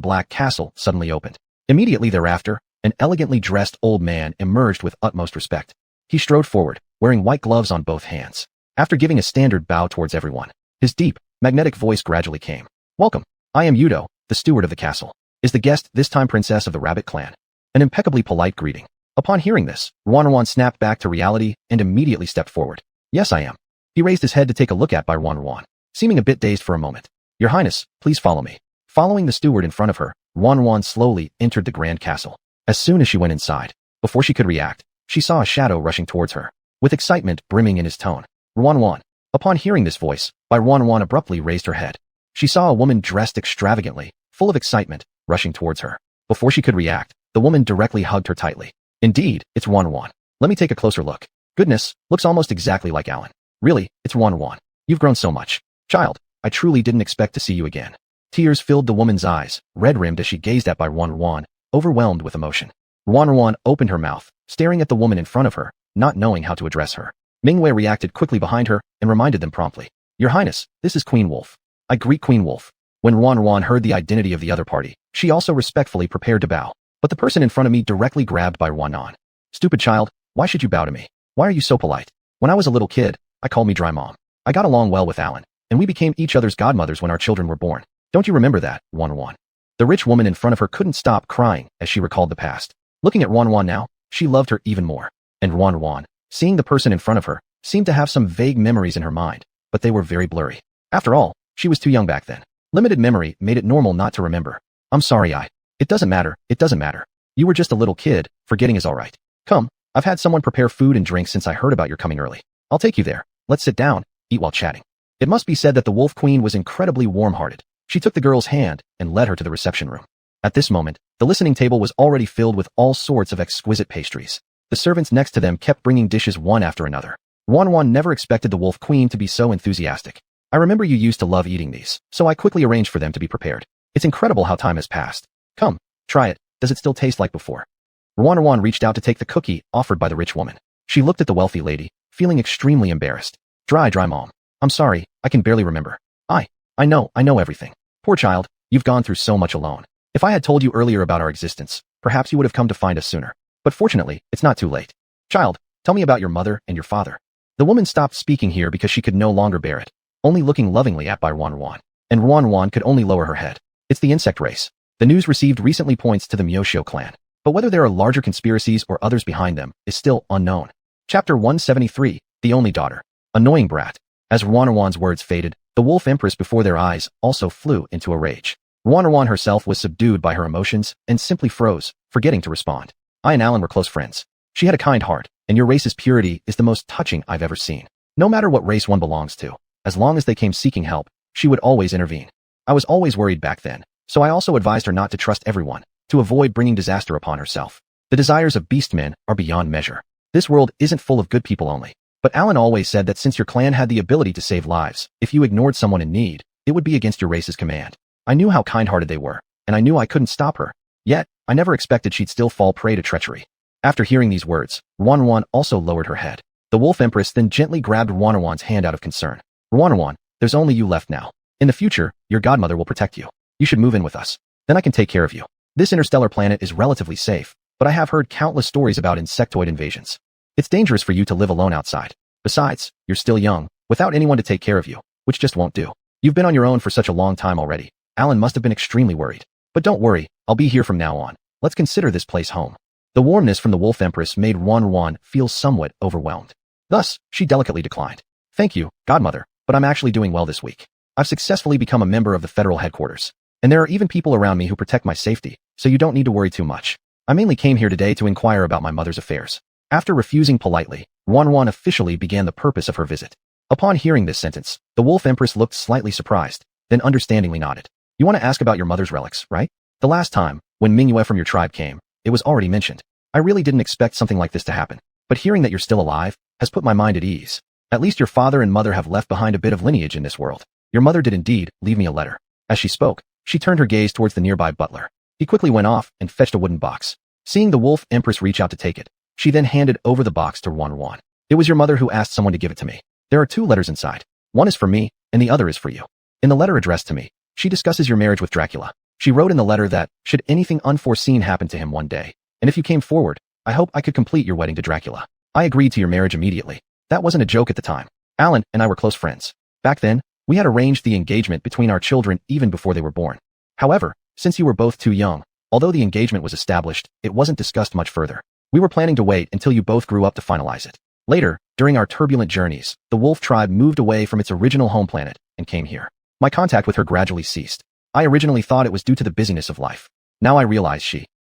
black castle suddenly opened. Immediately thereafter, an elegantly dressed old man emerged with utmost respect. He strode forward, wearing white gloves on both hands. After giving a standard bow towards everyone, his deep, magnetic voice gradually came. "Welcome. I am Yudo, the steward of the castle. Is the guest this time princess of the rabbit clan?" An impeccably polite greeting. Upon hearing this, Ruan snapped back to reality and immediately stepped forward. "Yes, I am." He raised his head to take a look at by Ruan, seeming a bit dazed for a moment. "Your Highness, please follow me." Following the steward in front of her, Ruan slowly entered the grand castle. As soon as she went inside, before she could react, she saw a shadow rushing towards her, with excitement brimming in his tone. Ruan. Upon hearing this voice, Ruan abruptly raised her head. She saw a woman dressed extravagantly, full of excitement, rushing towards her. Before she could react, the woman directly hugged her tightly. "Indeed, it's Ruan. Let me take a closer look. Goodness, looks almost exactly like Alan. Really, it's Ruan. You've grown so much. Child, I truly didn't expect to see you again." Tears filled the woman's eyes, red-rimmed as she gazed at Ruan, overwhelmed with emotion. Ruan opened her mouth, staring at the woman in front of her, not knowing how to address her. Mingwei reacted quickly behind her and reminded them promptly. "Your Highness, this is Queen Wolf. I greet Queen Wolf." When Ruan heard the identity of the other party, she also respectfully prepared to bow. But the person in front of me directly grabbed Ruan. "Stupid child, why should you bow to me? Why are you so polite? When I was a little kid, I called me Dry Mom. I got along well with Alan, and we became each other's godmothers when our children were born. Don't you remember that, Ruan?" The rich woman in front of her couldn't stop crying as she recalled the past. Looking at Ruan now, she loved her even more. And Ruan, seeing the person in front of her, seemed to have some vague memories in her mind, but they were very blurry. After all, she was too young back then. Limited memory made it normal not to remember. "I'm sorry, It doesn't matter, it doesn't matter. You were just a little kid, forgetting is alright. Come, I've had someone prepare food and drink since I heard about your coming early. I'll take you there. Let's sit down, eat while chatting." It must be said that the Wolf Queen was incredibly warm-hearted. She took the girl's hand and led her to the reception room. At this moment, the listening table was already filled with all sorts of exquisite pastries. The servants next to them kept bringing dishes one after another. Ruan never expected the Wolf Queen to be so enthusiastic. "I remember you used to love eating these, so I quickly arranged for them to be prepared. It's incredible how time has passed. Come, try it. Does it still taste like before?" Ruan reached out to take the cookie offered by the rich woman. She looked at the wealthy lady, feeling extremely embarrassed. Dry Mom. "I'm sorry, I can barely remember. I know everything. Poor child, you've gone through so much alone. If I had told you earlier about our existence, perhaps you would have come to find us sooner. But fortunately, it's not too late. Child, tell me about your mother and your father." The woman stopped speaking here because she could no longer bear it, only looking lovingly at Ruan. And Ruan could only lower her head. "It's the insect race. The news received recently points to the Miyoshio clan, but whether there are larger conspiracies or others behind them is still unknown." Chapter 173, The Only Daughter. Annoying brat. As Ruan's words faded, the Wolf Empress before their eyes also flew into a rage. Ruan herself was subdued by her emotions and simply froze, forgetting to respond. "I and Alan were close friends. She had a kind heart, and your race's purity is the most touching I've ever seen. No matter what race one belongs to, as long as they came seeking help, she would always intervene. I was always worried back then, so I also advised her not to trust everyone, to avoid bringing disaster upon herself. The desires of beastmen are beyond measure. This world isn't full of good people only. But Alan always said that since your clan had the ability to save lives, if you ignored someone in need, it would be against your race's command. I knew how kind-hearted they were, and I knew I couldn't stop her. Yet, I never expected she'd still fall prey to treachery." After hearing these words, Ruan also lowered her head. The Wolf Empress then gently grabbed Ruan's hand out of concern. "Ruan, there's only you left now. In the future, your godmother will protect you. You should move in with us. Then I can take care of you. This interstellar planet is relatively safe, but I have heard countless stories about insectoid invasions. It's dangerous for you to live alone outside. Besides, you're still young, without anyone to take care of you, which just won't do. You've been on your own for such a long time already. Alan must have been extremely worried. But don't worry, I'll be here from now on. Let's consider this place home." The warmness from the Wolf Empress made Ruan feel somewhat overwhelmed. Thus, she delicately declined. "Thank you, godmother, but I'm actually doing well this week. I've successfully become a member of the federal headquarters. And there are even people around me who protect my safety, so you don't need to worry too much. I mainly came here today to inquire about my mother's affairs." After refusing politely, Ruan officially began the purpose of her visit. Upon hearing this sentence, the Wolf Empress looked slightly surprised, then understandingly nodded. "You want to ask about your mother's relics, right? The last time, when Mingwei from your tribe came, it was already mentioned. I really didn't expect something like this to happen, but hearing that you're still alive has put my mind at ease. At least your father and mother have left behind a bit of lineage in this world. Your mother did indeed leave me a letter." As she spoke, she turned her gaze towards the nearby butler. He quickly went off and fetched a wooden box. Seeing the Wolf Empress reach out to take it, she then handed over the box to Ruan. "It was your mother who asked someone to give it to me. There are 2 letters inside. One is for me, and the other is for you. In the letter addressed to me, she discusses your marriage with Dracula. She wrote in the letter that, should anything unforeseen happen to him one day, and if you came forward, I hope I could complete your wedding to Dracula. I agreed to your marriage immediately. That wasn't a joke at the time. Alan and I were close friends. Back then, we had arranged the engagement between our children even before they were born. However, since you were both too young, although the engagement was established, it wasn't discussed much further. We were planning to wait until you both grew up to finalize it. Later, during our turbulent journeys, the wolf tribe moved away from its original home planet and came here. My contact with her gradually ceased. I originally thought it was due to the busyness of life. Now I realize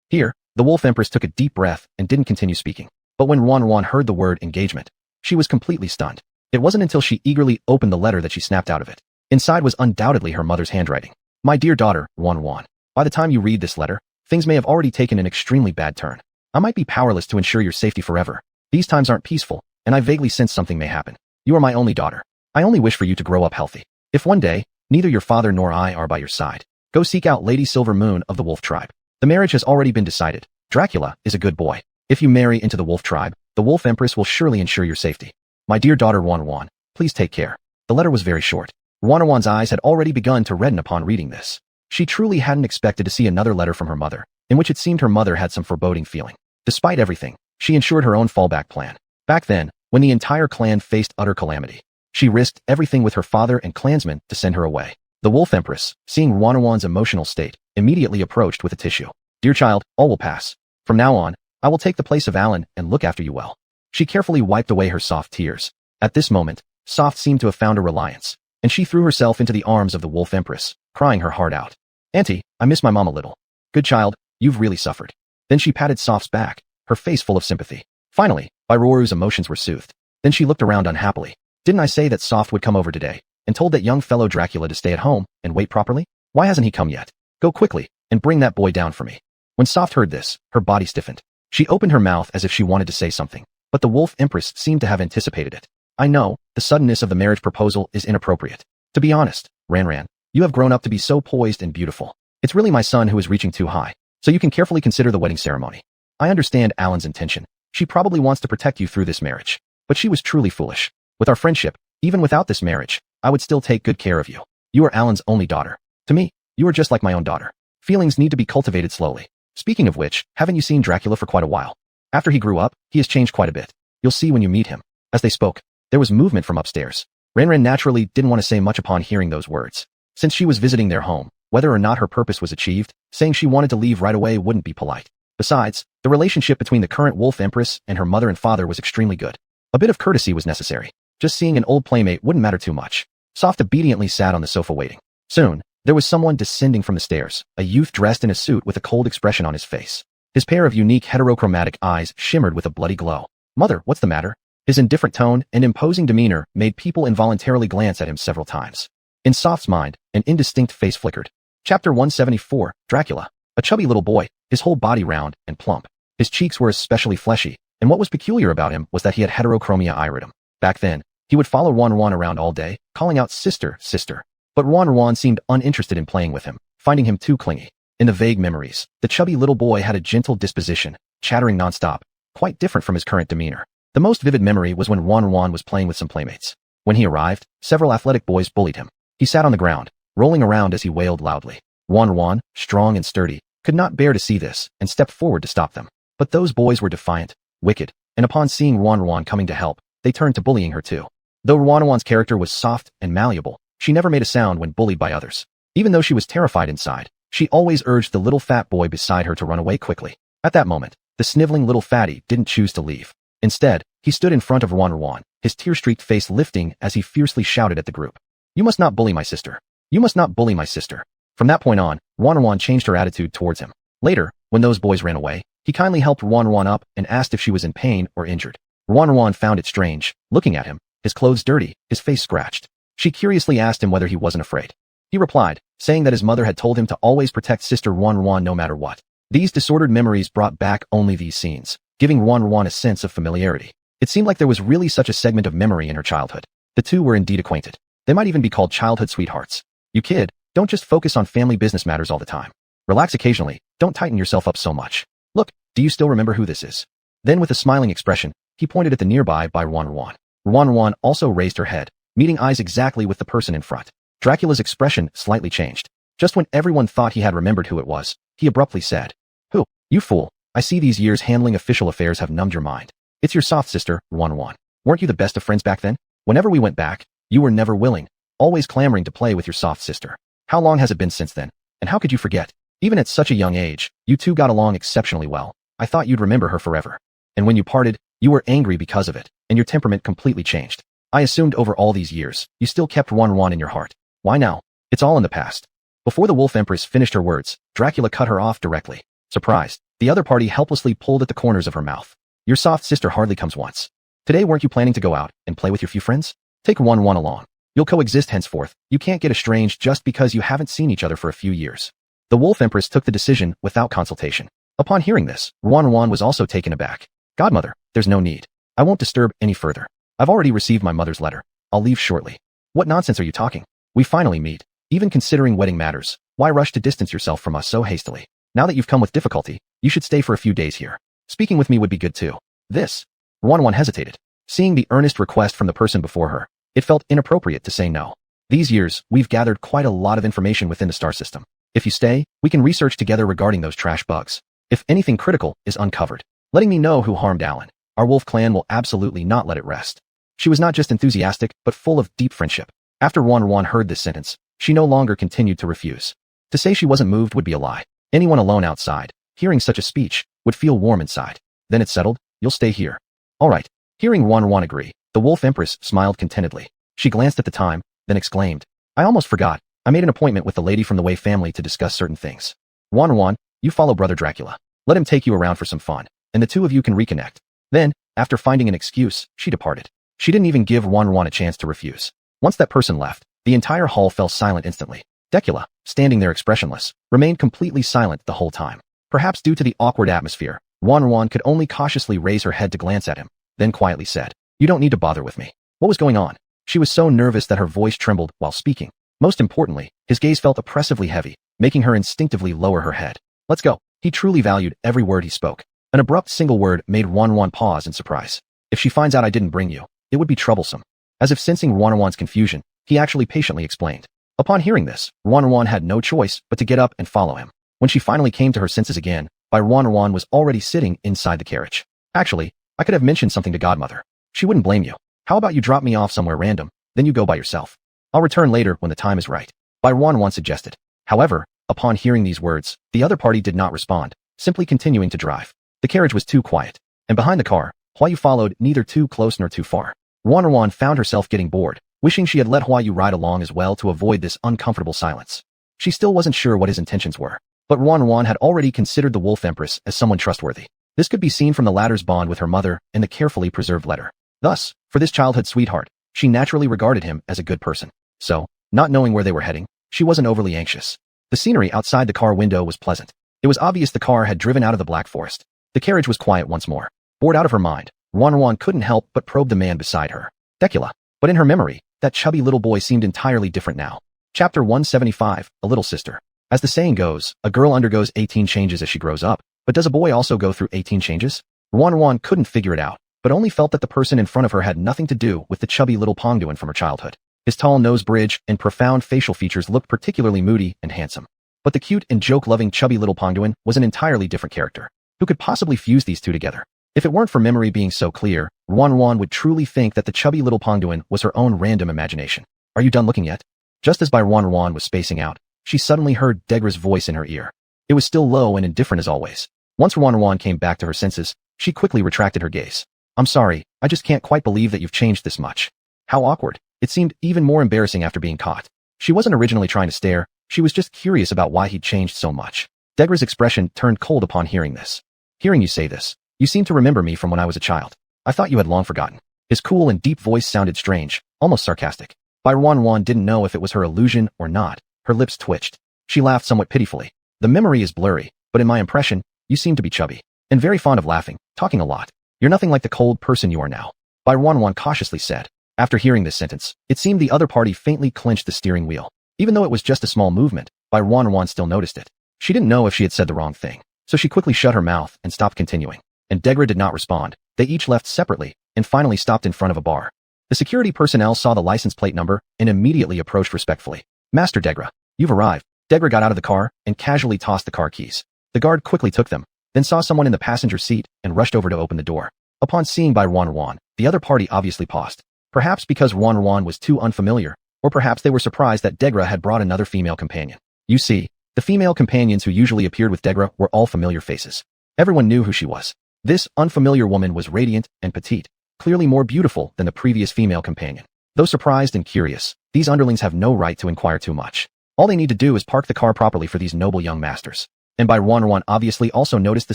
Here, the wolf empress took a deep breath and didn't continue speaking. But when Wan heard the word engagement, she was completely stunned. It wasn't until she eagerly opened the letter that she snapped out of it. Inside was undoubtedly her mother's handwriting. My dear daughter, Wan. By the time you read this letter, things may have already taken an extremely bad turn. I might be powerless to ensure your safety forever. These times aren't peaceful, and I vaguely sense something may happen. You are my only daughter. I only wish for you to grow up healthy. If one day, neither your father nor I are by your side, go seek out Lady Silver Moon of the Wolf Tribe. The marriage has already been decided. Dracula is a good boy. If you marry into the Wolf Tribe, the Wolf Empress will surely ensure your safety. My dear daughter Wan, please take care. The letter was very short. Wan's eyes had already begun to redden upon reading this. She truly hadn't expected to see another letter from her mother, in which it seemed her mother had some foreboding feeling. Despite everything, she ensured her own fallback plan. Back then, when the entire clan faced utter calamity, she risked everything with her father and clansmen to send her away. The Wolf Empress, seeing Wan's emotional state, immediately approached with a tissue. Dear child, all will pass. From now on, I will take the place of Alan and look after you well. She carefully wiped away her soft tears. At this moment, Soft seemed to have found a reliance, and she threw herself into the arms of the Wolf Empress, crying her heart out. Auntie, I miss my mom a little. Good child, you've really suffered. Then she patted Soft's back, her face full of sympathy. Finally, Bairoru's emotions were soothed. Then she looked around unhappily. Didn't I say that Soft would come over today, and told that young fellow Dracula to stay at home and wait properly? Why hasn't he come yet? Go quickly, and bring that boy down for me. When Soft heard this, her body stiffened. She opened her mouth as if she wanted to say something, but the Wolf Empress seemed to have anticipated it. I know, the suddenness of the marriage proposal is inappropriate. To be honest, Ran, you have grown up to be so poised and beautiful. It's really my son who is reaching too high, so you can carefully consider the wedding ceremony. I understand Alan's intention. She probably wants to protect you through this marriage, but she was truly foolish. With our friendship, even without this marriage, I would still take good care of you. You are Alan's only daughter. To me, you are just like my own daughter. Feelings need to be cultivated slowly. Speaking of which, haven't you seen Dracula for quite a while? After he grew up, he has changed quite a bit. You'll see when you meet him. As they spoke, there was movement from upstairs. Ran naturally didn't want to say much upon hearing those words. Since she was visiting their home, whether or not her purpose was achieved, saying she wanted to leave right away wouldn't be polite. Besides, the relationship between the current Wolf Empress and her mother and father was extremely good. A bit of courtesy was necessary. Just seeing an old playmate wouldn't matter too much. Soft obediently sat on the sofa waiting. Soon, there was someone descending from the stairs, a youth dressed in a suit with a cold expression on his face. His pair of unique heterochromatic eyes shimmered with a bloody glow. Mother, what's the matter? His indifferent tone and imposing demeanor made people involuntarily glance at him several times. In Soft's mind, an indistinct face flickered. Chapter 174, Dracula. A chubby little boy, his whole body round and plump. His cheeks were especially fleshy, and what was peculiar about him was that he had heterochromia iritum. Back then, he would follow Wan around all day, calling out sister, sister. But Wan seemed uninterested in playing with him, finding him too clingy. In the vague memories, the chubby little boy had a gentle disposition, chattering nonstop, quite different from his current demeanor. The most vivid memory was when Wan was playing with some playmates. When he arrived, several athletic boys bullied him. He sat on the ground, rolling around as he wailed loudly. Wan, strong and sturdy, could not bear to see this and stepped forward to stop them. But those boys were defiant, wicked, and upon seeing Wan coming to help, they turned to bullying her too. Though Wan's character was soft and malleable, she never made a sound when bullied by others. Even though she was terrified inside, she always urged the little fat boy beside her to run away quickly. At that moment, the sniveling little fatty didn't choose to leave. Instead, he stood in front of Wan, his tear-streaked face lifting as he fiercely shouted at the group. You must not bully my sister. You must not bully my sister. From that point on, Wan changed her attitude towards him. Later, when those boys ran away, he kindly helped Wan up and asked if she was in pain or injured. Wan found it strange, looking at him, his clothes dirty, his face scratched. She curiously asked him whether he wasn't afraid. He replied, saying that his mother had told him to always protect sister Wan no matter what. These disordered memories brought back only these scenes, giving Wan a sense of familiarity. It seemed like there was really such a segment of memory in her childhood. The two were indeed acquainted. They might even be called childhood sweethearts. You kid, don't just focus on family business matters all the time. Relax occasionally, don't tighten yourself up so much. Look, do you still remember who this is? Then with a smiling expression, he pointed at the nearby by Wan. Wan also raised her head, meeting eyes exactly with the person in front. Dracula's expression slightly changed. Just when everyone thought he had remembered who it was, he abruptly said, "Who? You fool. I see these years handling official affairs have numbed your mind. It's your soft sister, Wan. Weren't you the best of friends back then? Whenever we went back, you were never willing, always clamoring to play with your soft sister. How long has it been since then? And how could you forget? Even at such a young age, you two got along exceptionally well. I thought you'd remember her forever. And when you parted, you were angry because of it, and your temperament completely changed. I assumed over all these years, you still kept Wan in your heart. Why now? It's all in the past." Before the Wolf Empress finished her words, Dracula cut her off directly. Surprised, the other party helplessly pulled at the corners of her mouth. "Your soft sister hardly comes once. Today weren't you planning to go out and play with your few friends? Take Wan along. You'll coexist henceforth. You can't get estranged just because you haven't seen each other for a few years." The Wolf Empress took the decision without consultation. Upon hearing this, Wan was also taken aback. "Godmother, there's no need. I won't disturb any further. I've already received my mother's letter. I'll leave shortly." "What nonsense are you talking? We finally meet. Even considering wedding matters, why rush to distance yourself from us so hastily? Now that you've come with difficulty, you should stay for a few days here. Speaking with me would be good too." This. Wan hesitated. Seeing the earnest request from the person before her, it felt inappropriate to say no. "These years, we've gathered quite a lot of information within the star system. If you stay, we can research together regarding those trash bugs. If anything critical is uncovered, letting me know who harmed Alan. Our wolf clan will absolutely not let it rest." She was not just enthusiastic, but full of deep friendship. After Wan heard this sentence, she no longer continued to refuse. To say she wasn't moved would be a lie. Anyone alone outside, hearing such a speech, would feel warm inside. "Then it's settled, you'll stay here." "All right." Hearing Wan agree, the Wolf Empress smiled contentedly. She glanced at the time, then exclaimed, "I almost forgot. I made an appointment with the lady from the Wei family to discuss certain things. Wan, you follow Brother Dracula. Let him take you around for some fun, and the two of you can reconnect." Then, after finding an excuse, she departed. She didn't even give Wan a chance to refuse. Once that person left, the entire hall fell silent instantly. Dracula, standing there expressionless, remained completely silent the whole time. Perhaps due to the awkward atmosphere, Wan could only cautiously raise her head to glance at him, then quietly said, "You don't need to bother with me." What was going on? She was so nervous that her voice trembled while speaking. Most importantly, his gaze felt oppressively heavy, making her instinctively lower her head. "Let's go." He truly valued every word he spoke. An abrupt single word made Wan pause in surprise. "If she finds out I didn't bring you, it would be troublesome." As if sensing Wan's confusion, he actually patiently explained. Upon hearing this, Wan had no choice but to get up and follow him. When she finally came to her senses again, Wan was already sitting inside the carriage. "Actually, I could have mentioned something to Godmother. She wouldn't blame you. How about you drop me off somewhere random, then you go by yourself? I'll return later when the time is right," Wan suggested. However, upon hearing these words, the other party did not respond, simply continuing to drive. The carriage was too quiet, and behind the car, Huayu followed neither too close nor too far. Wan found herself getting bored, wishing she had let Huayu ride along as well to avoid this uncomfortable silence. She still wasn't sure what his intentions were, but Wan had already considered the Wolf Empress as someone trustworthy. This could be seen from the latter's bond with her mother and the carefully preserved letter. Thus, for this childhood sweetheart, she naturally regarded him as a good person. So, not knowing where they were heading, she wasn't overly anxious. The scenery outside the car window was pleasant. It was obvious the car had driven out of the Black Forest. The carriage was quiet once more. Bored out of her mind, Wan couldn't help but probe the man beside her. Dracula. But in her memory, that chubby little boy seemed entirely different now. Chapter 175, A Little Sister. As the saying goes, a girl undergoes 18 changes as she grows up, but does a boy also go through 18 changes? Wan couldn't figure it out, but only felt that the person in front of her had nothing to do with the chubby little Pongduan from her childhood. His tall nose bridge and profound facial features looked particularly moody and handsome. But the cute and joke-loving chubby little Pongduan was an entirely different character. Who could possibly fuse these two together? If it weren't for memory being so clear, Wan would truly think that the chubby little Pongduan was her own random imagination. "Are you done looking yet?" Just as Wan was spacing out, she suddenly heard Degra's voice in her ear. It was still low and indifferent as always. Once Wan came back to her senses, she quickly retracted her gaze. "I'm sorry, I just can't quite believe that you've changed this much." How awkward. It seemed even more embarrassing after being caught. She wasn't originally trying to stare, she was just curious about why he'd changed so much. Degra's expression turned cold upon hearing this. "Hearing you say this, you seem to remember me from when I was a child. I thought you had long forgotten." His cool and deep voice sounded strange, almost sarcastic. Wan didn't know if it was her illusion or not. Her lips twitched. She laughed somewhat pitifully. "The memory is blurry, but in my impression, you seem to be chubby. And very fond of laughing, talking a lot. You're nothing like the cold person you are now," Wan cautiously said. After hearing this sentence, it seemed the other party faintly clenched the steering wheel. Even though it was just a small movement, Wan still noticed it. She didn't know if she had said the wrong thing, so she quickly shut her mouth and stopped continuing. And Degra did not respond. They each left separately, and finally stopped in front of a bar. The security personnel saw the license plate number and immediately approached respectfully. "Master Degra, you've arrived. Degra got out of the car and casually tossed the car keys. The guard quickly took them, then saw someone in the passenger seat and rushed over to open the door. Upon seeing by Ruan, the other party obviously paused. Perhaps because Ruan was too unfamiliar, or perhaps they were surprised that Degra had brought another female companion. You see, the female companions who usually appeared with Degra were all familiar faces. Everyone knew who she was. This unfamiliar woman was radiant and petite, clearly more beautiful than the previous female companion. Though surprised and curious, these underlings have no right to inquire too much. All they need to do is park the car properly for these noble young masters. And by Ruan obviously also noticed the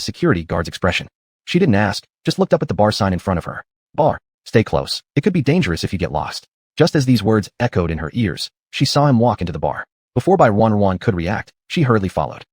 security guard's expression. She didn't ask, just looked up at the bar sign in front of her. Bar, stay close. It could be dangerous if you get lost. Just as these words echoed in her ears, she saw him walk into the bar. Before Ruan could react, she hurriedly followed.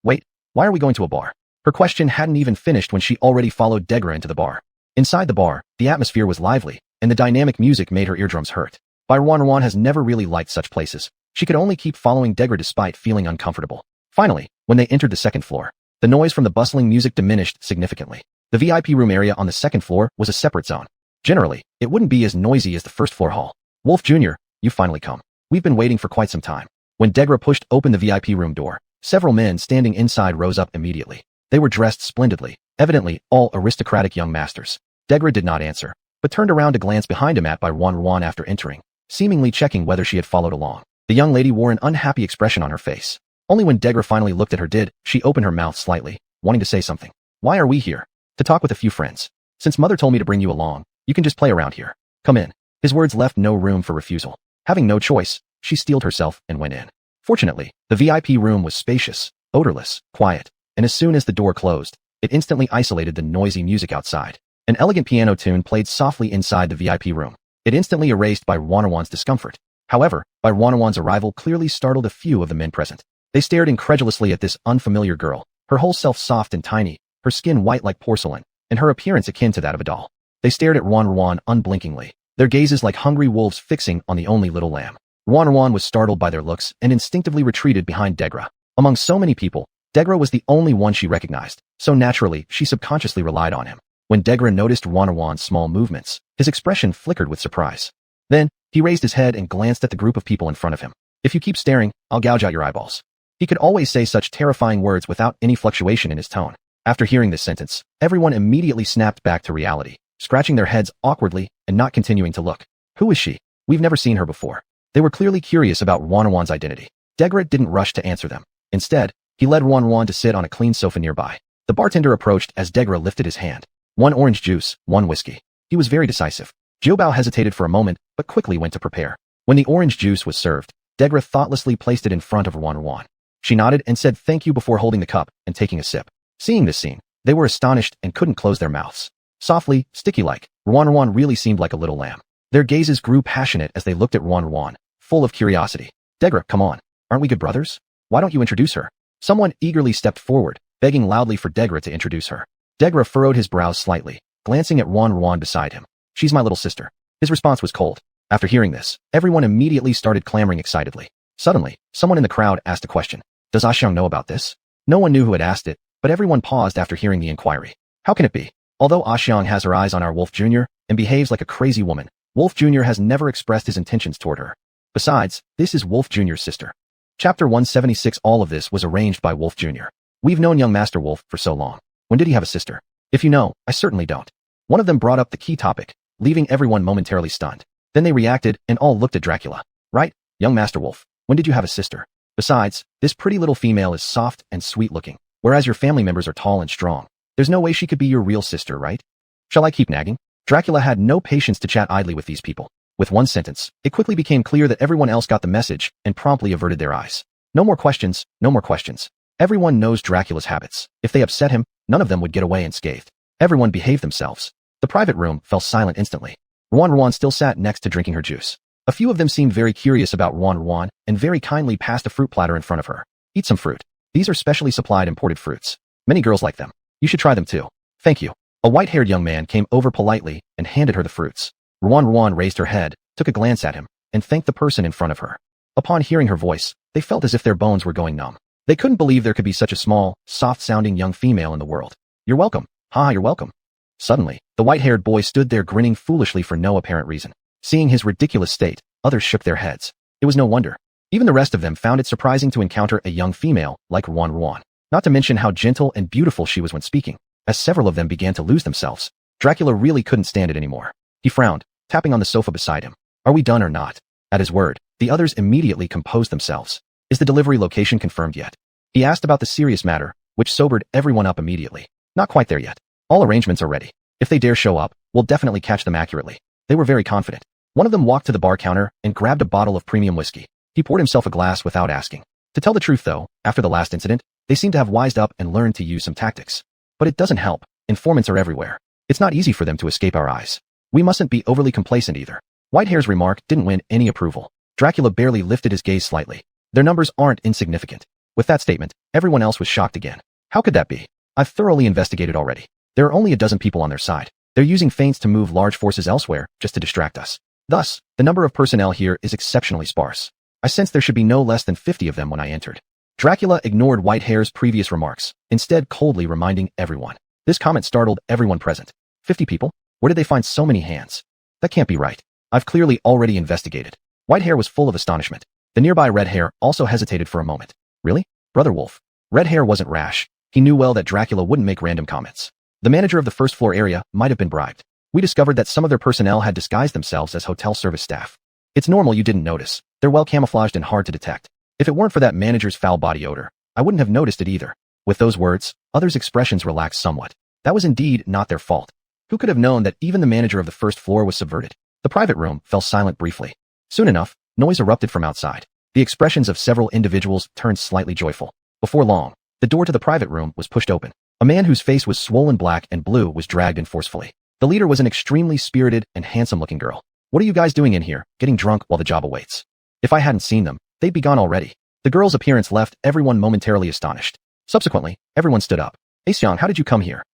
Wait, why are we going to a bar? Her question hadn't even finished when she already followed Degra into the bar. Inside the bar, the atmosphere was lively, and the dynamic music made her eardrums hurt. Ruan has never really liked such places. She could only keep following Degra despite feeling uncomfortable. Finally, when they entered the second floor, the noise from the bustling music diminished significantly. The VIP room area on the second floor was a separate zone. Generally, it wouldn't be as noisy as the first floor hall. Wolf Jr., you finally come. We've been waiting for quite some time. When Degra pushed open the VIP room door, several men standing inside rose up immediately. They were dressed splendidly, evidently all aristocratic young masters. Degra did not answer, but turned around to glance behind him at by Ruan after entering, seemingly checking whether she had followed along. The young lady wore an unhappy expression on her face. Only when Degra finally looked at her did she open her mouth slightly, wanting to say something. Why are we here? To talk with a few friends. Since Mother told me to bring you along, you can just play around here. Come in. His words left no room for refusal. Having no choice, she steeled herself and went in. Fortunately, the VIP room was spacious, odorless, quiet, and as soon as the door closed, it instantly isolated the noisy music outside. An elegant piano tune played softly inside the VIP room. It instantly erased by Ruan's discomfort. However, by Ruan's arrival clearly startled a few of the men present. They stared incredulously at this unfamiliar girl, her whole self soft and tiny, her skin white like porcelain, and her appearance akin to that of a doll. They stared at Ruan unblinkingly, their gazes like hungry wolves fixing on the only little lamb. Ruan was startled by their looks and instinctively retreated behind Degra. Among so many people, Degra was the only one she recognized, so naturally she subconsciously relied on him. When Degra noticed Ruan's small movements, his expression flickered with surprise. Then, he raised his head and glanced at the group of people in front of him. If you keep staring, I'll gouge out your eyeballs. He could always say such terrifying words without any fluctuation in his tone. After hearing this sentence, everyone immediately snapped back to reality, scratching their heads awkwardly and not continuing to look. Who is she? We've never seen her before. They were clearly curious about Ruan's identity. Degra didn't rush to answer them. Instead, he led Ruan to sit on a clean sofa nearby. The bartender approached as Degra lifted his hand. 1 orange juice, 1 whiskey. He was very decisive. Jiubao hesitated for a moment, but quickly went to prepare. When the orange juice was served, Degra thoughtlessly placed it in front of Ruan. She nodded and said thank you before holding the cup and taking a sip. Seeing this scene, they were astonished and couldn't close their mouths. Softly, sticky-like, Ruan really seemed like a little lamb. Their gazes grew passionate as they looked at Ruan, full of curiosity. Degra, come on. Aren't we good brothers? Why don't you introduce her? Someone eagerly stepped forward, begging loudly for Degra to introduce her. Degra furrowed his brows slightly, glancing at Ruan beside him. She's my little sister. His response was cold. After hearing this, everyone immediately started clamoring excitedly. Suddenly, someone in the crowd asked a question. Does Xiang know about this? No one knew who had asked it, but everyone paused after hearing the inquiry. How can it be? Although Xiang has her eyes on our Wolf Jr. and behaves like a crazy woman, Wolf Jr. has never expressed his intentions toward her. Besides, this is Wolf Jr.'s sister. Chapter 176. All of this was arranged by Wolf Jr. We've known young Master Wolf for so long. When did he have a sister? If you know, I certainly don't. One of them brought up the key topic, leaving everyone momentarily stunned. Then they reacted and all looked at Dracula. Right, young Master Wolf, when did you have a sister? Besides, this pretty little female is soft and sweet-looking, whereas your family members are tall and strong. There's no way she could be your real sister, right? Shall I keep nagging? Dracula had no patience to chat idly with these people. With one sentence, it quickly became clear that everyone else got the message and promptly averted their eyes. No more questions, no more questions. Everyone knows Dracula's habits. If they upset him, none of them would get away unscathed. Everyone behaved themselves. The private room fell silent instantly. Ruan still sat next to drinking her juice. A few of them seemed very curious about Ruan and very kindly passed a fruit platter in front of her. Eat some fruit. These are specially supplied imported fruits. Many girls like them. You should try them too. Thank you. A white-haired young man came over politely and handed her the fruits. Ruan raised her head, took a glance at him, and thanked the person in front of her. Upon hearing her voice, they felt as if their bones were going numb. They couldn't believe there could be such a small, soft-sounding young female in the world. You're welcome. Ha, you're welcome. Suddenly, the white-haired boy stood there grinning foolishly for no apparent reason. Seeing his ridiculous state, others shook their heads. It was no wonder. Even the rest of them found it surprising to encounter a young female like Ruan, not to mention how gentle and beautiful she was when speaking. As several of them began to lose themselves, Dracula really couldn't stand it anymore. He frowned, tapping on the sofa beside him. Are we done or not? At his word, the others immediately composed themselves. Is the delivery location confirmed yet? He asked about the serious matter, which sobered everyone up immediately. Not quite there yet. All arrangements are ready. If they dare show up, we'll definitely catch them accurately. They were very confident. One of them walked to the bar counter and grabbed a bottle of premium whiskey. He poured himself a glass without asking. To tell the truth though, after the last incident, they seem to have wised up and learned to use some tactics. But it doesn't help. Informants are everywhere. It's not easy for them to escape our eyes. We mustn't be overly complacent either. Whitehair's remark didn't win any approval. Dracula barely lifted his gaze slightly. Their numbers aren't insignificant. With that statement, everyone else was shocked again. How could that be? I've thoroughly investigated already. There are only a dozen people on their side. They're using feints to move large forces elsewhere just to distract us. Thus, the number of personnel here is exceptionally sparse. I sensed there should be no less than 50 of them when I entered. Dracula ignored Whitehair's previous remarks, instead coldly reminding everyone. This comment startled everyone present. 50 people? Where did they find so many hands? That can't be right. I've clearly already investigated. Whitehair was full of astonishment. The nearby Redhair also hesitated for a moment. Really? Brother Wolf. Redhair wasn't rash. He knew well that Dracula wouldn't make random comments. The manager of the first floor area might have been bribed. We discovered that some of their personnel had disguised themselves as hotel service staff. It's normal you didn't notice. They're well camouflaged and hard to detect. If it weren't for that manager's foul body odor, I wouldn't have noticed it either. With those words, others' expressions relaxed somewhat. That was indeed not their fault. Who could have known that even the manager of the first floor was subverted? The private room fell silent briefly. Soon enough, noise erupted from outside. The expressions of several individuals turned slightly joyful. Before long, the door to the private room was pushed open. A man whose face was swollen black and blue was dragged in forcefully. The leader was an extremely spirited and handsome-looking girl. What are you guys doing in here, getting drunk while the job awaits? If I hadn't seen them, they'd be gone already. The girl's appearance left everyone momentarily astonished. Subsequently, everyone stood up. Aseong, how did you come here?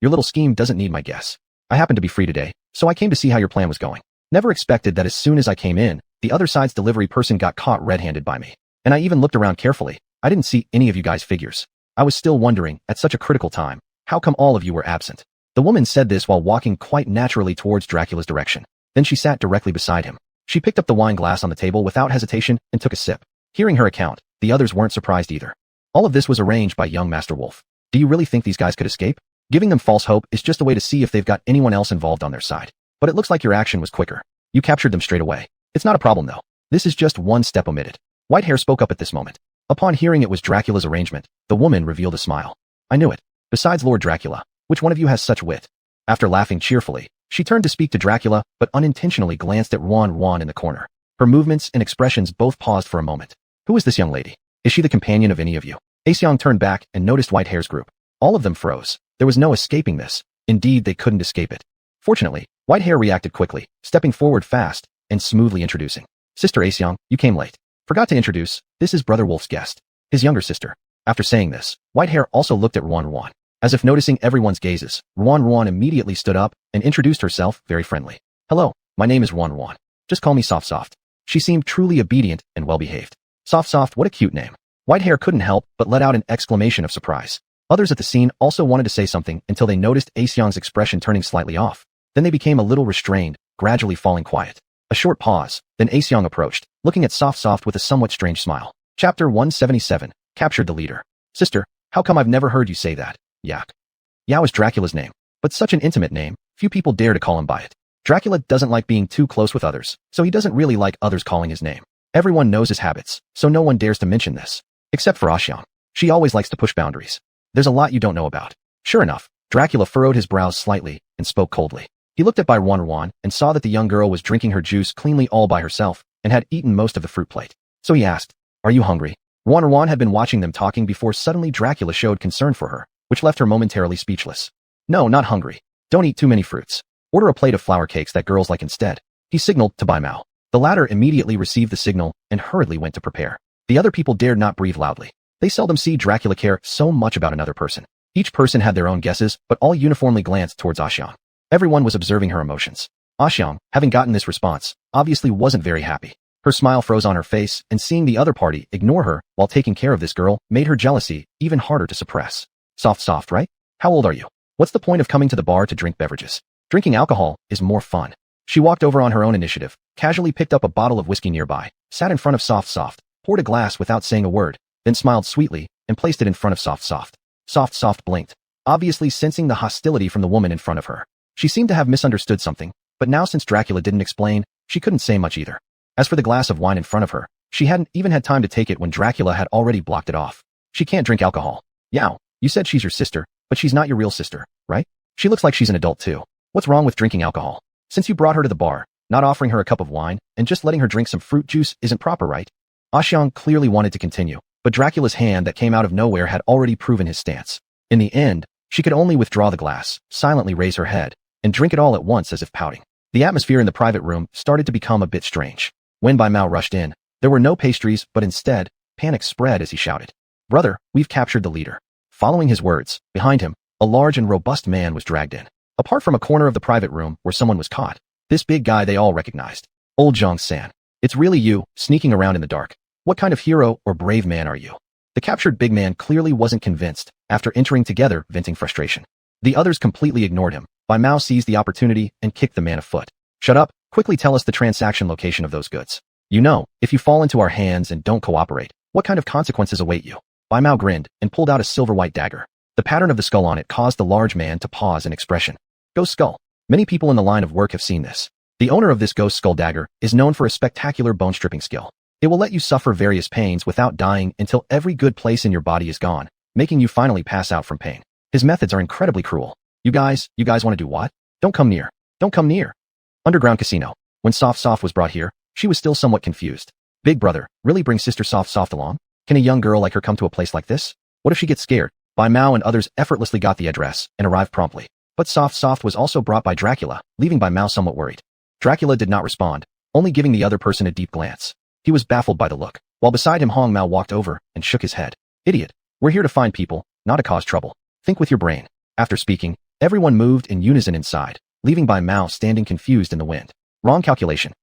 Your little scheme doesn't need my guess. I happen to be free today, so I came to see how your plan was going. Never expected that as soon as I came in, the other side's delivery person got caught red-handed by me. And I even looked around carefully. I didn't see any of you guys' figures. I was still wondering, at such a critical time, how come all of you were absent? The woman said this while walking quite naturally towards Dracula's direction. Then she sat directly beside him. She picked up the wine glass on the table without hesitation and took a sip. Hearing her account, the others weren't surprised either. All of this was arranged by young Master Wolf. Do you really think these guys could escape? Giving them false hope is just a way to see if they've got anyone else involved on their side. But it looks like your action was quicker. You captured them straight away. It's not a problem though. This is just one step omitted. Whitehair spoke up at this moment. Upon hearing it was Dracula's arrangement, the woman revealed a smile. I knew it. Besides Lord Dracula, which one of you has such wit? After laughing cheerfully, she turned to speak to Dracula, but unintentionally glanced at Ruan in the corner. Her movements and expressions both paused for a moment. Who is this young lady? Is she the companion of any of you? Aseong turned back and noticed Whitehair's group. All of them froze. There was no escaping this. Indeed, they couldn't escape it. Fortunately, Whitehair reacted quickly, stepping forward fast and smoothly introducing. Sister Aseong, you came late. Forgot to introduce, this is Brother Wolf's guest. His younger sister. After saying this, Whitehair also looked at Ruan. As if noticing everyone's gazes, Ruan immediately stood up and introduced herself very friendly. Hello, my name is Ruan. Just call me Soft. She seemed truly obedient and well-behaved. Soft, what a cute name. Whitehair couldn't help but let out an exclamation of surprise. Others at the scene also wanted to say something until they noticed Aseong's expression turning slightly off. Then they became a little restrained, gradually falling quiet. A short pause, then Aseong approached, looking at Soft with a somewhat strange smile. Chapter 177, Captured the Leader. Sister, how come I've never heard you say that? Yak. Yao is Dracula's name, but such an intimate name, few people dare to call him by it. Dracula doesn't like being too close with others, so he doesn't really like others calling his name. Everyone knows his habits, so no one dares to mention this. Except for Aseong. She always likes to push boundaries. There's a lot you don't know about. Sure enough, Dracula furrowed his brows slightly and spoke coldly. He looked at Ruan and saw that the young girl was drinking her juice cleanly all by herself and had eaten most of the fruit plate. So he asked, are you hungry? Ruan had been watching them talking before suddenly Dracula showed concern for her, which left her momentarily speechless. No, not hungry. Don't eat too many fruits. Order a plate of flour cakes that girls like instead. He signaled to Bai Mao. The latter immediately received the signal and hurriedly went to prepare. The other people dared not breathe loudly. They seldom see Dracula care so much about another person. Each person had their own guesses, but all uniformly glanced towards Aseong. Everyone was observing her emotions. Aseong, having gotten this response, obviously wasn't very happy. Her smile froze on her face, and seeing the other party ignore her while taking care of this girl made her jealousy even harder to suppress. Soft, right? How old are you? What's the point of coming to the bar to drink beverages? Drinking alcohol is more fun. She walked over on her own initiative, casually picked up a bottle of whiskey nearby, sat in front of Soft, poured a glass without saying a word, then smiled sweetly and placed it in front of Soft Soft. Soft Soft blinked, obviously sensing the hostility from the woman in front of her. She seemed to have misunderstood something, but now since Dracula didn't explain, she couldn't say much either. As for the glass of wine in front of her, she hadn't even had time to take it when Dracula had already blocked it off. She can't drink alcohol. Yow, you said she's your sister, but she's not your real sister, right? She looks like she's an adult too. What's wrong with drinking alcohol? Since you brought her to the bar, not offering her a cup of wine and just letting her drink some fruit juice isn't proper, right? Xiang clearly wanted to continue, but Dracula's hand that came out of nowhere had already proven his stance. In the end, she could only withdraw the glass, silently raise her head, and drink it all at once as if pouting. The atmosphere in the private room started to become a bit strange. When Bai Mao rushed in, there were no pastries, but instead, panic spread as he shouted, "Brother, we've captured the leader." Following his words, behind him, a large and robust man was dragged in. Apart from a corner of the private room where someone was caught, this big guy they all recognized. Old Zhang-san. It's really you, sneaking around in the dark. What kind of hero or brave man are you? The captured big man clearly wasn't convinced, after entering together, venting frustration. The others completely ignored him. Bai Mao seized the opportunity and kicked the man a foot. "Shut up, quickly tell us the transaction location of those goods. You know, if you fall into our hands and don't cooperate, what kind of consequences await you?" Bai Mao grinned and pulled out a silver-white dagger. The pattern of the skull on it caused the large man to pause in expression. Ghost skull. Many people in the line of work have seen this. The owner of this ghost skull dagger is known for a spectacular bone-stripping skill. It will let you suffer various pains without dying until every good place in your body is gone, making you finally pass out from pain. His methods are incredibly cruel. You guys want to do what? Don't come near. Don't come near. Underground casino. When Soft Soft was brought here, she was still somewhat confused. Big brother, really bring Sister Soft Soft along? Can a young girl like her come to a place like this? What if she gets scared? Bai Mao and others effortlessly got the address and arrived promptly. But Soft Soft was also brought by Dracula, leaving Bai Mao somewhat worried. Dracula did not respond, only giving the other person a deep glance. He was baffled by the look, while beside him Hong Mao walked over and shook his head. "Idiot. We're here to find people, not to cause trouble. Think with your brain." After speaking, everyone moved in unison inside, leaving Bai Mao standing confused in the wind. "Wrong calculation.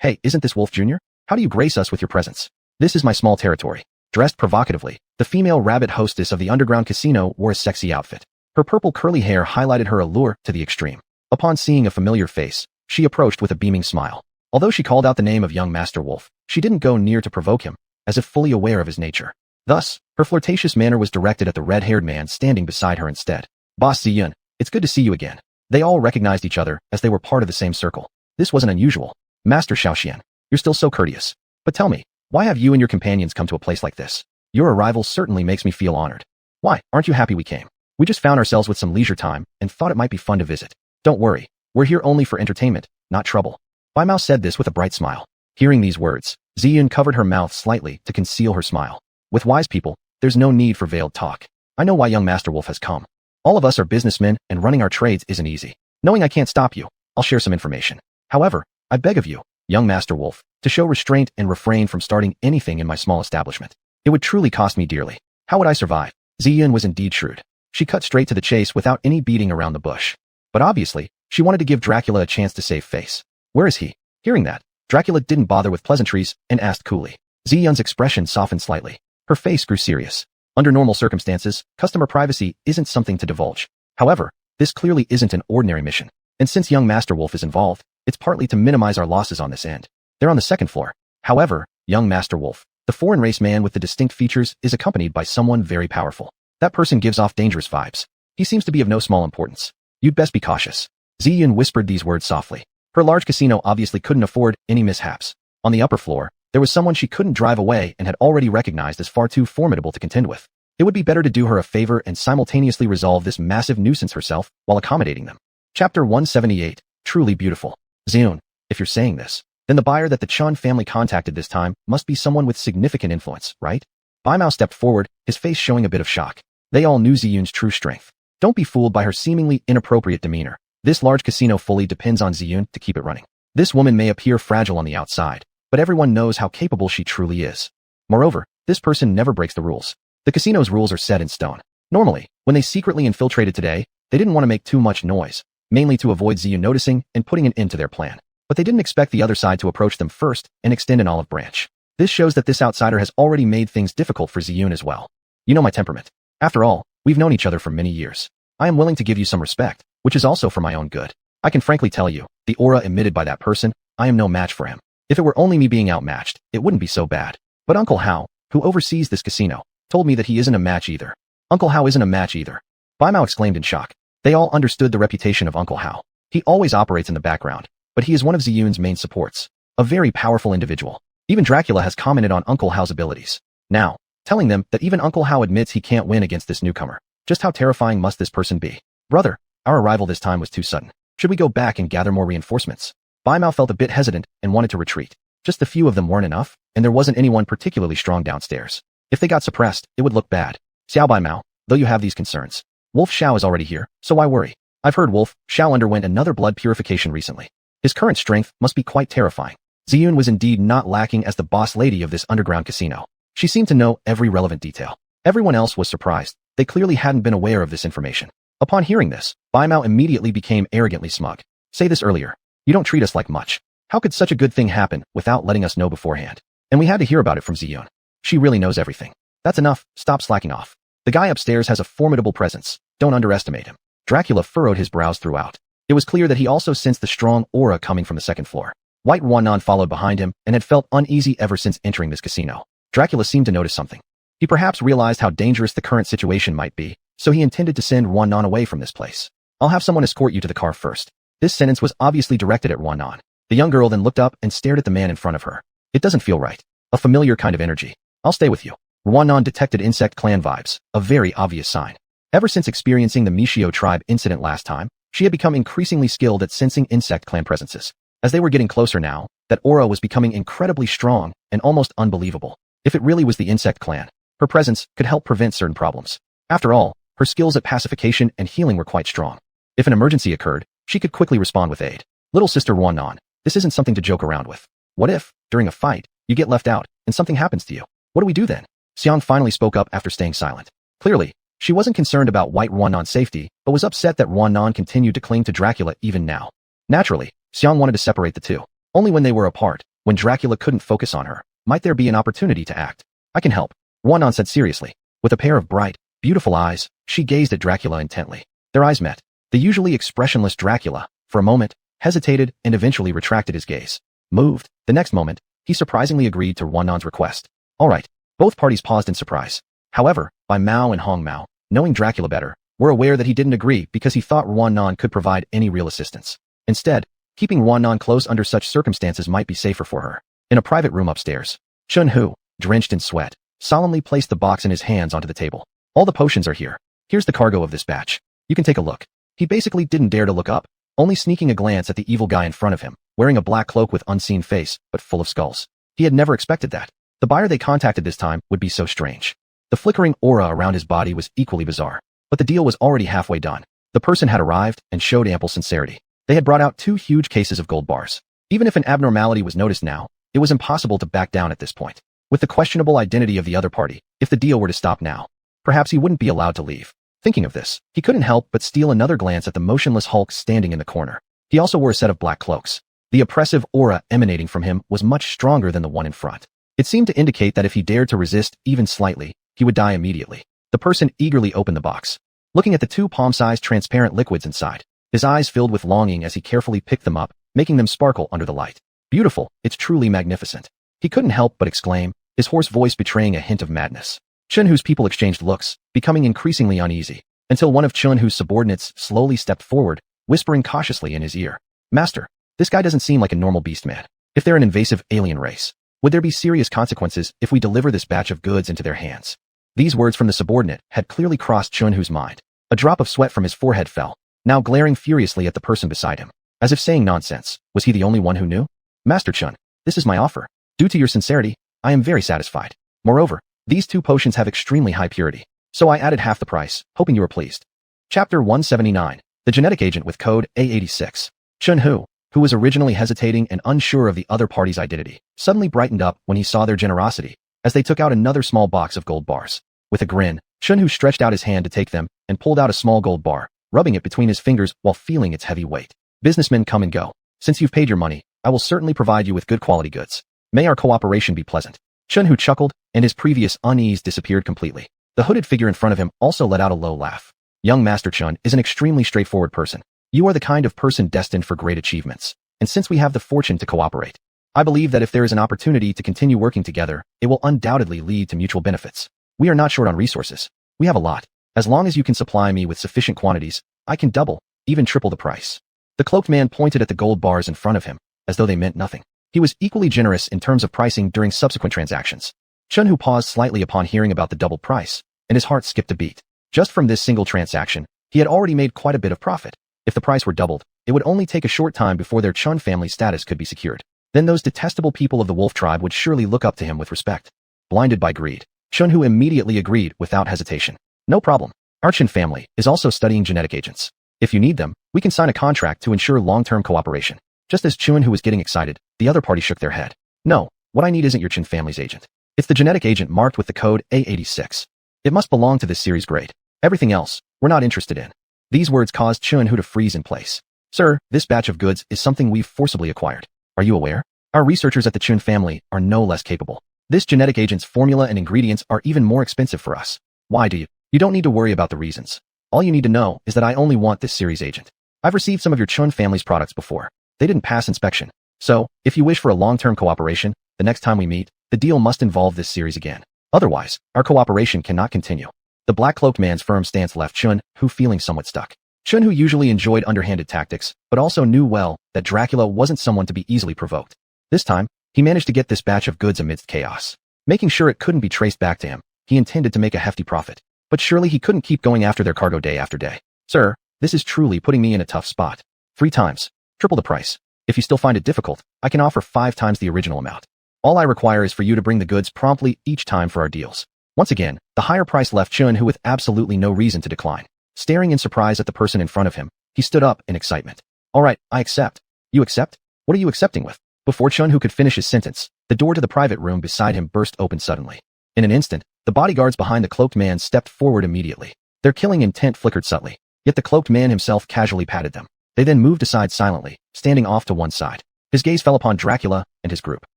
Hey, isn't this Wolf Jr.? How do you grace us with your presence? This is my small territory." Dressed provocatively, the female rabbit hostess of the underground casino wore a sexy outfit. Her purple curly hair highlighted her allure to the extreme. Upon seeing a familiar face, she approached with a beaming smile. Although she called out the name of young Master Wolf, she didn't go near to provoke him, as if fully aware of his nature. Thus, her flirtatious manner was directed at the red-haired man standing beside her instead. "Boss Ziyun, it's good to see you again." They all recognized each other as they were part of the same circle. This wasn't unusual. "Master Xiaoxian, you're still so courteous. But tell me, why have you and your companions come to a place like this? Your arrival certainly makes me feel honored. Why, aren't you happy we came? We just found ourselves with some leisure time and thought it might be fun to visit. Don't worry, we're here only for entertainment, not trouble." Bai Mao said this with a bright smile. Hearing these words, Ziyun covered her mouth slightly to conceal her smile. With wise people, there's no need for veiled talk. "I know why young Master Wolf has come. All of us are businessmen and running our trades isn't easy. Knowing I can't stop you, I'll share some information. However, I beg of you, young Master Wolf, to show restraint and refrain from starting anything in my small establishment. It would truly cost me dearly. How would I survive?" Ziyun was indeed shrewd. She cut straight to the chase without any beating around the bush. But obviously, she wanted to give Dracula a chance to save face. "Where is he?" Hearing that, Dracula didn't bother with pleasantries and asked coolly. Ziyun's expression softened slightly. Her face grew serious. Under normal circumstances, customer privacy isn't something to divulge. However, this clearly isn't an ordinary mission. And since young Master Wolf is involved, it's partly to minimize our losses on this end. They're on the second floor. However, young Master Wolf, the foreign race man with the distinct features, is accompanied by someone very powerful. That person gives off dangerous vibes. He seems to be of no small importance. You'd best be cautious. Ziyun whispered these words softly. Her large casino obviously couldn't afford any mishaps. On the upper floor, there was someone she couldn't drive away and had already recognized as far too formidable to contend with. It would be better to do her a favor and simultaneously resolve this massive nuisance herself while accommodating them. Chapter 178, Truly Beautiful. Ziyun, if you're saying this, then the buyer that the Chun family contacted this time must be someone with significant influence, right? Bai Mao stepped forward, his face showing a bit of shock. They all knew Ziyun's true strength. Don't be fooled by her seemingly inappropriate demeanor. This large casino fully depends on Ziyun to keep it running. This woman may appear fragile on the outside, but everyone knows how capable she truly is. Moreover, this person never breaks the rules. The casino's rules are set in stone. Normally, when they secretly infiltrated today, they didn't want to make too much noise, mainly to avoid Ziyun noticing and putting an end to their plan. But they didn't expect the other side to approach them first and extend an olive branch. This shows that this outsider has already made things difficult for Ziyun as well. You know my temperament. After all, we've known each other for many years. I am willing to give you some respect, which is also for my own good. I can frankly tell you, the aura emitted by that person, I am no match for him. If it were only me being outmatched, it wouldn't be so bad. But Uncle Hao, who oversees this casino, told me that he isn't a match either. Uncle Hao isn't a match either. Bai Mao exclaimed in shock. They all understood the reputation of Uncle Hao. He always operates in the background, but he is one of Ziyun's main supports. A very powerful individual. Even Dracula has commented on Uncle Hao's abilities. Now, telling them that even Uncle Hao admits he can't win against this newcomer. Just how terrifying must this person be? Brother, our arrival this time was too sudden. Should we go back and gather more reinforcements? Bai Mao felt a bit hesitant and wanted to retreat. Just a few of them weren't enough, and there wasn't anyone particularly strong downstairs. If they got suppressed, it would look bad. Xiao Bai Mao, though you have these concerns. Wolf Xiao is already here, so why worry? I've heard Wolf Xiao underwent another blood purification recently. His current strength must be quite terrifying. Ziyun was indeed not lacking as the boss lady of this underground casino. She seemed to know every relevant detail. Everyone else was surprised. They clearly hadn't been aware of this information. Upon hearing this, Bai Mao immediately became arrogantly smug. Say this earlier. You don't treat us like much. How could such a good thing happen without letting us know beforehand? And we had to hear about it from Ziyun. She really knows everything. That's enough, stop slacking off. The guy upstairs has a formidable presence. Don't underestimate him. Dracula furrowed his brows throughout. It was clear that he also sensed the strong aura coming from the second floor. White Ruanan followed behind him and had felt uneasy ever since entering this casino. Dracula seemed to notice something. He perhaps realized how dangerous the current situation might be, so he intended to send Ruanan away from this place. I'll have someone escort you to the car first. This sentence was obviously directed at Ruanan. The young girl then looked up and stared at the man in front of her. It doesn't feel right. A familiar kind of energy. I'll stay with you. Ruanan detected insect clan vibes, a very obvious sign. Ever since experiencing the Mishio tribe incident last time, she had become increasingly skilled at sensing insect clan presences. As they were getting closer now, that aura was becoming incredibly strong and almost unbelievable. If it really was the insect clan, her presence could help prevent certain problems. After all, her skills at pacification and healing were quite strong. If an emergency occurred, she could quickly respond with aid. Little sister Ruanan, this isn't something to joke around with. What if, during a fight, you get left out and something happens to you? What do we do then? Xiang finally spoke up after staying silent. Clearly, she wasn't concerned about White Ruanan's safety, but was upset that Ruanan continued to cling to Dracula even now. Naturally, Xiang wanted to separate the two. Only when they were apart, when Dracula couldn't focus on her, might there be an opportunity to act. I can help, Ruanan said seriously. With a pair of bright, beautiful eyes, she gazed at Dracula intently. Their eyes met. The usually expressionless Dracula, for a moment, hesitated and eventually retracted his gaze. Moved. The next moment, he surprisingly agreed to Ruanan's request. All right. Both parties paused in surprise. However, Bai Mao and Hong Mao, knowing Dracula better, were aware that he didn't agree because he thought Ruanan could provide any real assistance. Instead, keeping Ruanan close under such circumstances might be safer for her. In a private room upstairs, Chun Hu, drenched in sweat, solemnly placed the box in his hands onto the table. All the potions are here. Here's the cargo of this batch. You can take a look. He basically didn't dare to look up, only sneaking a glance at the evil guy in front of him, wearing a black cloak with unseen face, but full of skulls. He had never expected that. The buyer they contacted this time would be so strange. The flickering aura around his body was equally bizarre. But the deal was already halfway done. The person had arrived and showed ample sincerity. They had brought out 2 huge cases of gold bars. Even if an abnormality was noticed now, it was impossible to back down at this point. With the questionable identity of the other party, if the deal were to stop now, perhaps he wouldn't be allowed to leave. Thinking of this, he couldn't help but steal another glance at the motionless Hulk standing in the corner. He also wore a set of black cloaks. The oppressive aura emanating from him was much stronger than the one in front. It seemed to indicate that if he dared to resist even slightly, he would die immediately. The person eagerly opened the box, looking at the 2 palm-sized transparent liquids inside. His eyes filled with longing as he carefully picked them up, making them sparkle under the light. Beautiful, it's truly magnificent. He couldn't help but exclaim, his hoarse voice betraying a hint of madness. Chun Hu's people exchanged looks, becoming increasingly uneasy, until one of Chun Hu's subordinates slowly stepped forward, whispering cautiously in his ear. Master, this guy doesn't seem like a normal beast man. If they're an invasive alien race, would there be serious consequences if we deliver this batch of goods into their hands? These words from the subordinate had clearly crossed Chun Hu's mind. A drop of sweat from his forehead fell, now glaring furiously at the person beside him. As if saying nonsense, was he the only one who knew? Master Chun, this is my offer. Due to your sincerity, I am very satisfied. Moreover, these 2 potions have extremely high purity, so I added half the price, hoping you were pleased. Chapter 179. The Genetic Agent with Code A86. Chun Hu, who was originally hesitating and unsure of the other party's identity, suddenly brightened up when he saw their generosity, as they took out another small box of gold bars. With a grin, Chun Hu stretched out his hand to take them and pulled out a small gold bar, rubbing it between his fingers while feeling its heavy weight. Businessmen come and go. Since you've paid your money, I will certainly provide you with good quality goods. May our cooperation be pleasant. Chun Hu chuckled, and his previous unease disappeared completely. The hooded figure in front of him also let out a low laugh. Young Master Chun is an extremely straightforward person. You are the kind of person destined for great achievements. And since we have the fortune to cooperate, I believe that if there is an opportunity to continue working together, it will undoubtedly lead to mutual benefits. We are not short on resources. We have a lot. As long as you can supply me with sufficient quantities, I can double, even triple the price. The cloaked man pointed at the gold bars in front of him, as though they meant nothing. He was equally generous in terms of pricing during subsequent transactions. Chun-Hu paused slightly upon hearing about the double price, and his heart skipped a beat. Just from this single transaction, he had already made quite a bit of profit. If the price were doubled, it would only take a short time before their Chun family status could be secured. Then those detestable people of the wolf tribe would surely look up to him with respect. Blinded by greed, Chun-Hu immediately agreed without hesitation. No problem. Our Chun family is also studying genetic agents. If you need them, we can sign a contract to ensure long-term cooperation. Just as Chun-Hu was getting excited, the other party shook their head. No, what I need isn't your Chun family's agent. It's the genetic agent marked with the code A86. It must belong to this series grade. Everything else, we're not interested in. These words caused Chun-Hu to freeze in place. Sir, this batch of goods is something we've forcibly acquired. Are you aware? Our researchers at the Chun family are no less capable. This genetic agent's formula and ingredients are even more expensive for us. Why do you? You don't need to worry about the reasons. All you need to know is that I only want this series agent. I've received some of your Chun family's products before. They didn't pass inspection. So, if you wish for a long-term cooperation, the next time we meet, the deal must involve this series again. Otherwise, our cooperation cannot continue. The black-cloaked man's firm stance left Chun-Hu feeling somewhat stuck. Chun-Hu usually enjoyed underhanded tactics, but also knew well that Dracula wasn't someone to be easily provoked. This time, he managed to get this batch of goods amidst chaos. Making sure it couldn't be traced back to him, he intended to make a hefty profit. But surely he couldn't keep going after their cargo day after day. Sir, this is truly putting me in a tough spot. 3 times. Triple the price. If you still find it difficult, I can offer 5 times the original amount. All I require is for you to bring the goods promptly each time for our deals. Once again, the higher price left Chun-Hu with absolutely no reason to decline. Staring in surprise at the person in front of him, he stood up in excitement. All right, I accept. You accept? What are you accepting with? Before Chun-Hu could finish his sentence, the door to the private room beside him burst open suddenly. In an instant, the bodyguards behind the cloaked man stepped forward immediately. Their killing intent flickered subtly, yet the cloaked man himself casually patted them. They then moved aside silently, standing off to one side. His gaze fell upon Dracula and his group.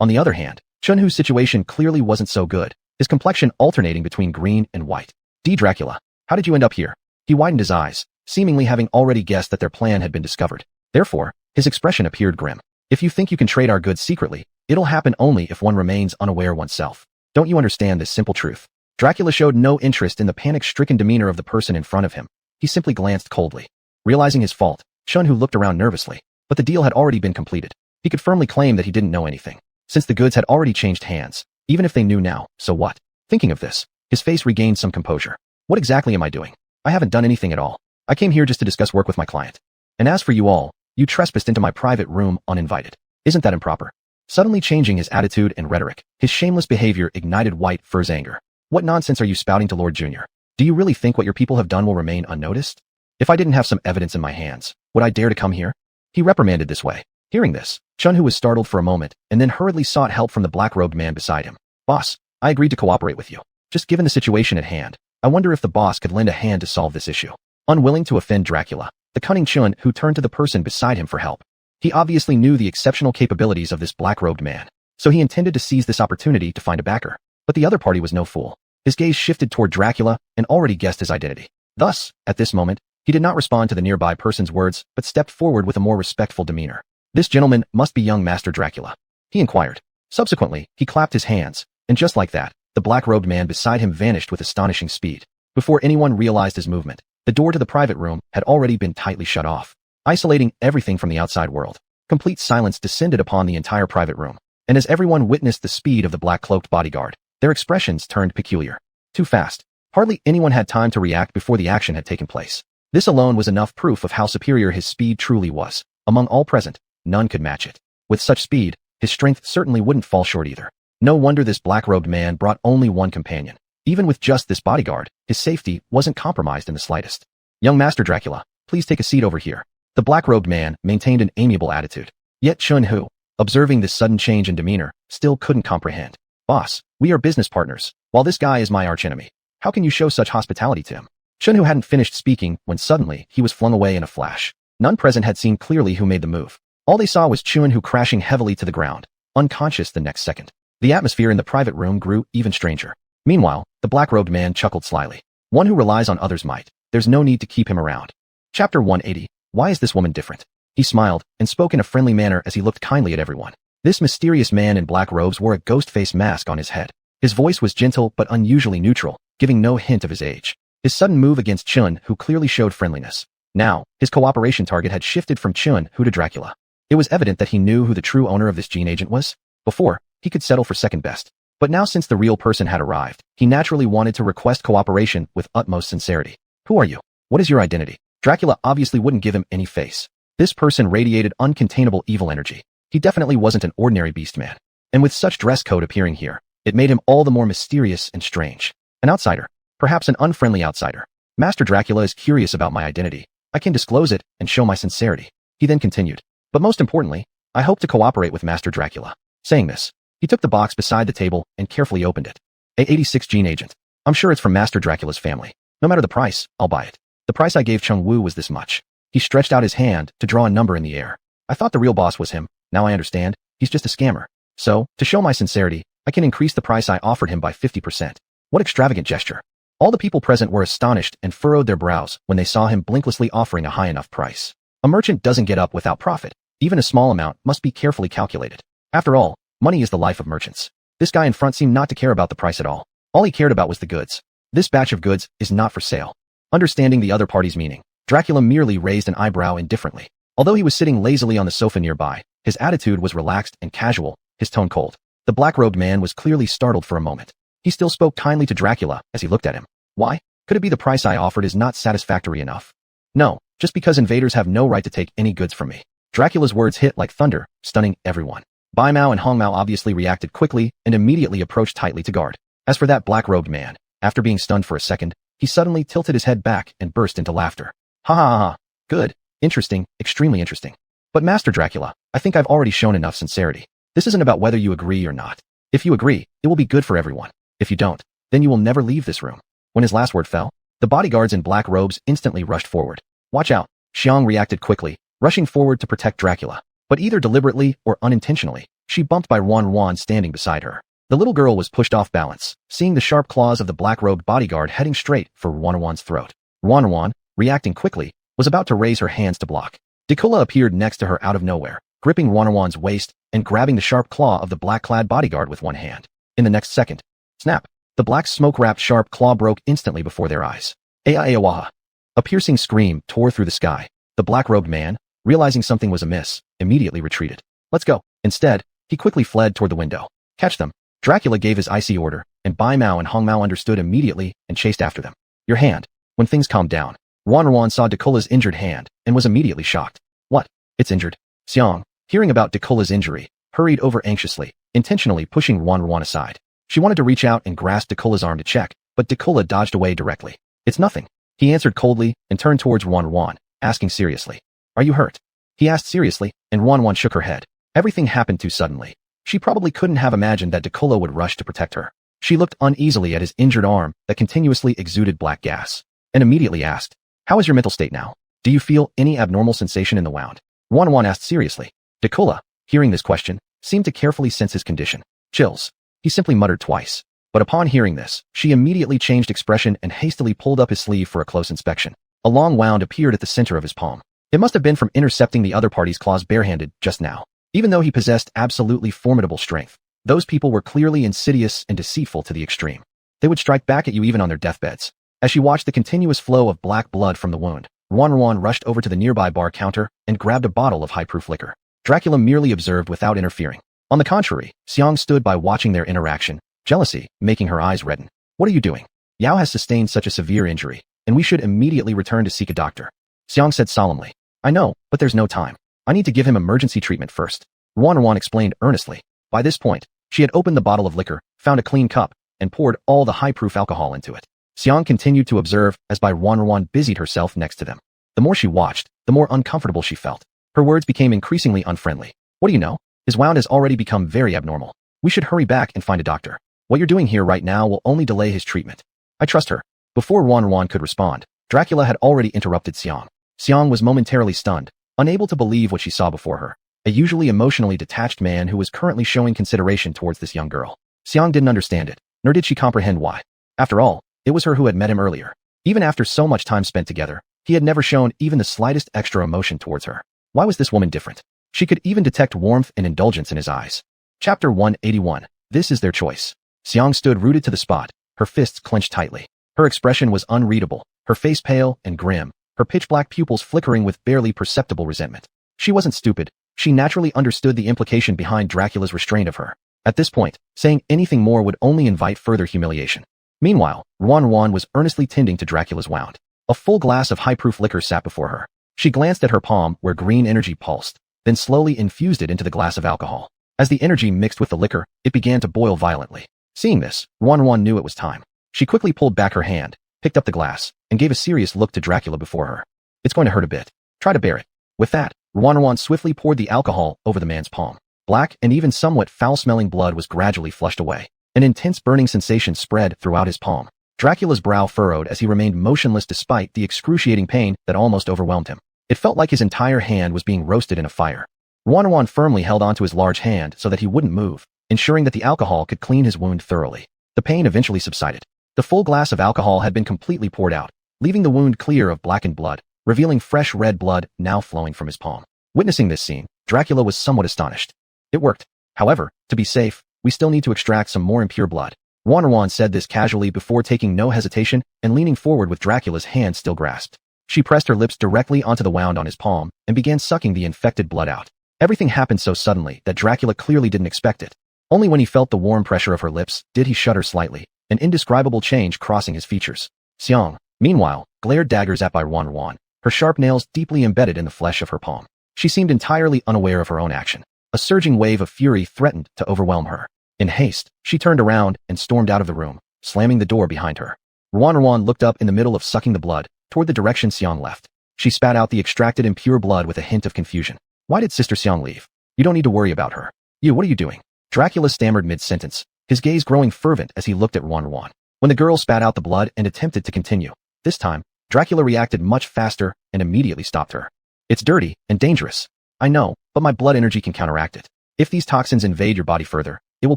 On the other hand, Chun-Hu's situation clearly wasn't so good, his complexion alternating between green and white. Dracula, how did you end up here? He widened his eyes, seemingly having already guessed that their plan had been discovered. Therefore, his expression appeared grim. If you think you can trade our goods secretly, it'll happen only if one remains unaware oneself. Don't you understand this simple truth? Dracula showed no interest in the panic-stricken demeanor of the person in front of him. He simply glanced coldly. Realizing his fault, Chun-Hu looked around nervously, but the deal had already been completed. He could firmly claim that he didn't know anything, since the goods had already changed hands. Even if they knew now, so what? Thinking of this, his face regained some composure. What exactly am I doing? I haven't done anything at all. I came here just to discuss work with my client. And as for you all, you trespassed into my private room uninvited. Isn't that improper? Suddenly changing his attitude and rhetoric, his shameless behavior ignited White Fur's anger. What nonsense are you spouting to Lord Jr.? Do you really think what your people have done will remain unnoticed? If I didn't have some evidence in my hands, would I dare to come here? He reprimanded this way. Hearing this, Chun-Hu was startled for a moment and then hurriedly sought help from the black-robed man beside him. Boss, I agreed to cooperate with you. Just given the situation at hand, I wonder if the boss could lend a hand to solve this issue. Unwilling to offend Dracula, the cunning Chun-Hu turned to the person beside him for help. He obviously knew the exceptional capabilities of this black-robed man, so he intended to seize this opportunity to find a backer. But the other party was no fool. His gaze shifted toward Dracula and already guessed his identity. Thus, at this moment, he did not respond to the nearby person's words, but stepped forward with a more respectful demeanor. This gentleman must be young Master Dracula, he inquired. Subsequently, he clapped his hands, and just like that, the black-robed man beside him vanished with astonishing speed. Before anyone realized his movement, the door to the private room had already been tightly shut off, isolating everything from the outside world. Complete silence descended upon the entire private room, and as everyone witnessed the speed of the black-cloaked bodyguard, their expressions turned peculiar. Too fast. Hardly anyone had time to react before the action had taken place. This alone was enough proof of how superior his speed truly was. Among all present, none could match it. With such speed, his strength certainly wouldn't fall short either. No wonder this black-robed man brought only one companion. Even with just this bodyguard, his safety wasn't compromised in the slightest. Young Master Dracula, please take a seat over here. The black-robed man maintained an amiable attitude. Yet Chun-Hu, observing this sudden change in demeanor, still couldn't comprehend. Boss, we are business partners, while this guy is my archenemy. How can you show such hospitality to him? Chun-Hu hadn't finished speaking when suddenly he was flung away in a flash. None present had seen clearly who made the move. All they saw was Chun-Hu crashing heavily to the ground, unconscious the next second. The atmosphere in the private room grew even stranger. Meanwhile, the black-robed man chuckled slyly. One who relies on others' might. There's no need to keep him around. Chapter 180. Why is this woman different? He smiled and spoke in a friendly manner as he looked kindly at everyone. This mysterious man in black robes wore a ghost face mask on his head. His voice was gentle but unusually neutral, giving no hint of his age. His sudden move against Chun, who clearly showed friendliness. Now, his cooperation target had shifted from Chun, who to Dracula. It was evident that he knew who the true owner of this gene agent was. Before, he could settle for second best. But now, since the real person had arrived, he naturally wanted to request cooperation with utmost sincerity. Who are you? What is your identity? Dracula obviously wouldn't give him any face. This person radiated uncontainable evil energy. He definitely wasn't an ordinary beast man. And with such dress code appearing here, it made him all the more mysterious and strange. An outsider. Perhaps an unfriendly outsider. Master Dracula is curious about my identity. I can disclose it and show my sincerity. He then continued. But most importantly, I hope to cooperate with Master Dracula. Saying this, he took the box beside the table and carefully opened it. A86 gene agent. I'm sure it's from Master Dracula's family. No matter the price, I'll buy it. The price I gave Chung Wu was this much. He stretched out his hand to draw a number in the air. I thought the real boss was him. Now I understand. He's just a scammer. So, to show my sincerity, I can increase the price I offered him by 50%. What extravagant gesture. All the people present were astonished and furrowed their brows when they saw him blinklessly offering a high enough price. A merchant doesn't get up without profit. Even a small amount must be carefully calculated. After all, money is the life of merchants. This guy in front seemed not to care about the price at all. All he cared about was the goods. This batch of goods is not for sale. Understanding the other party's meaning, Dracula merely raised an eyebrow indifferently. Although he was sitting lazily on the sofa nearby, his attitude was relaxed and casual, his tone cold. The black-robed man was clearly startled for a moment. He still spoke kindly to Dracula as he looked at him. Why? Could it be the price I offered is not satisfactory enough? No, just because invaders have no right to take any goods from me. Dracula's words hit like thunder, stunning everyone. Bai Mao and Hong Mao obviously reacted quickly and immediately approached tightly to guard. As for that black-robed man, after being stunned for a second, he suddenly tilted his head back and burst into laughter. Ha ha ha ha. Good. Interesting, extremely interesting. But Master Dracula, I think I've already shown enough sincerity. This isn't about whether you agree or not. If you agree, it will be good for everyone. If you don't, then you will never leave this room. When his last word fell, the bodyguards in black robes instantly rushed forward. Watch out. Xiang reacted quickly, rushing forward to protect Dracula. But either deliberately or unintentionally, she bumped by Wan standing beside her. The little girl was pushed off balance, seeing the sharp claws of the black-robed bodyguard heading straight for Wan's throat. Wan, reacting quickly, was about to raise her hands to block. Dracula appeared next to her out of nowhere, gripping Wan's waist and grabbing the sharp claw of the black-clad bodyguard with one hand. In the next second, snap! The black smoke-wrapped sharp claw broke instantly before their eyes. Aya-waha! A piercing scream tore through the sky. The black-robed man, realizing something was amiss, immediately retreated. Let's go. Instead, he quickly fled toward the window. Catch them. Dracula gave his icy order, and Bai Mao and Hong Mao understood immediately and chased after them. Your hand. When things calmed down, Wan saw Dracula's injured hand and was immediately shocked. What? It's injured? Xiang, hearing about Dracula's injury, hurried over anxiously, intentionally pushing Wan aside. She wanted to reach out and grasp Dracula's arm to check, but Dracula dodged away directly. It's nothing. He answered coldly and turned towards Wan, asking seriously. Are you hurt? He asked seriously, and Wan shook her head. Everything happened too suddenly. She probably couldn't have imagined that Dracula would rush to protect her. She looked uneasily at his injured arm that continuously exuded black gas, and immediately asked, How is your mental state now? Do you feel any abnormal sensation in the wound? Wan asked seriously. Dracula, hearing this question, seemed to carefully sense his condition. Chills. He simply muttered twice. But upon hearing this, she immediately changed expression and hastily pulled up his sleeve for a close inspection. A long wound appeared at the center of his palm. It must have been from intercepting the other party's claws barehanded just now. Even though he possessed absolutely formidable strength, those people were clearly insidious and deceitful to the extreme. They would strike back at you even on their deathbeds. As she watched the continuous flow of black blood from the wound, Wan rushed over to the nearby bar counter and grabbed a bottle of high-proof liquor. Dracula merely observed without interfering. On the contrary, Xiang stood by watching their interaction, jealousy making her eyes redden. What are you doing? Yao has sustained such a severe injury, and we should immediately return to seek a doctor. Xiang said solemnly. I know, but there's no time. I need to give him emergency treatment first. Wan explained earnestly. By this point, she had opened the bottle of liquor, found a clean cup, and poured all the high-proof alcohol into it. Xiang continued to observe as Bai Wan busied herself next to them. The more she watched, the more uncomfortable she felt. Her words became increasingly unfriendly. What do you know? His wound has already become very abnormal. We should hurry back and find a doctor. What you're doing here right now will only delay his treatment. I trust her. Before Wan could respond, Dracula had already interrupted Xiang. Xiang was momentarily stunned, unable to believe what she saw before her. A usually emotionally detached man who was currently showing consideration towards this young girl. Xiang didn't understand it, nor did she comprehend why. After all, it was her who had met him earlier. Even after so much time spent together, he had never shown even the slightest extra emotion towards her. Why was this woman different? She could even detect warmth and indulgence in his eyes. Chapter 181. This is their choice. Xiang stood rooted to the spot, her fists clenched tightly. Her expression was unreadable, her face pale and grim, her pitch-black pupils flickering with barely perceptible resentment. She wasn't stupid. She naturally understood the implication behind Dracula's restraint of her. At this point, saying anything more would only invite further humiliation. Meanwhile, Ruan was earnestly tending to Dracula's wound. A full glass of high-proof liquor sat before her. She glanced at her palm where green energy pulsed, then slowly infused it into the glass of alcohol. As the energy mixed with the liquor, it began to boil violently. Seeing this, Ruan knew it was time. She quickly pulled back her hand, picked up the glass, and gave a serious look to Dracula before her. It's going to hurt a bit. Try to bear it. With that, Ruan swiftly poured the alcohol over the man's palm. Black and even somewhat foul-smelling blood was gradually flushed away. An intense burning sensation spread throughout his palm. Dracula's brow furrowed as he remained motionless despite the excruciating pain that almost overwhelmed him. It felt like his entire hand was being roasted in a fire. Ruan firmly held onto his large hand so that he wouldn't move, ensuring that the alcohol could clean his wound thoroughly. The pain eventually subsided. The full glass of alcohol had been completely poured out, leaving the wound clear of blackened blood, revealing fresh red blood now flowing from his palm. Witnessing this scene, Dracula was somewhat astonished. It worked. However, to be safe, we still need to extract some more impure blood. Ruan said this casually before taking no hesitation and leaning forward with Dracula's hand still grasped. She pressed her lips directly onto the wound on his palm and began sucking the infected blood out. Everything happened so suddenly that Dracula clearly didn't expect it. Only when he felt the warm pressure of her lips did he shudder slightly, an indescribable change crossing his features. Xiang, meanwhile, glared daggers at by Ruan, her sharp nails deeply embedded in the flesh of her palm. She seemed entirely unaware of her own action. A surging wave of fury threatened to overwhelm her. In haste, she turned around and stormed out of the room, slamming the door behind her. Ruan looked up in the middle of sucking the blood, toward the direction Xiang left. She spat out the extracted impure blood with a hint of confusion. Why did Sister Xiang leave? You don't need to worry about her. What are you doing? Dracula stammered mid-sentence, his gaze growing fervent as he looked at Ruan. When the girl spat out the blood and attempted to continue, this time, Dracula reacted much faster and immediately stopped her. It's dirty and dangerous. I know, but my blood energy can counteract it. If these toxins invade your body further, it will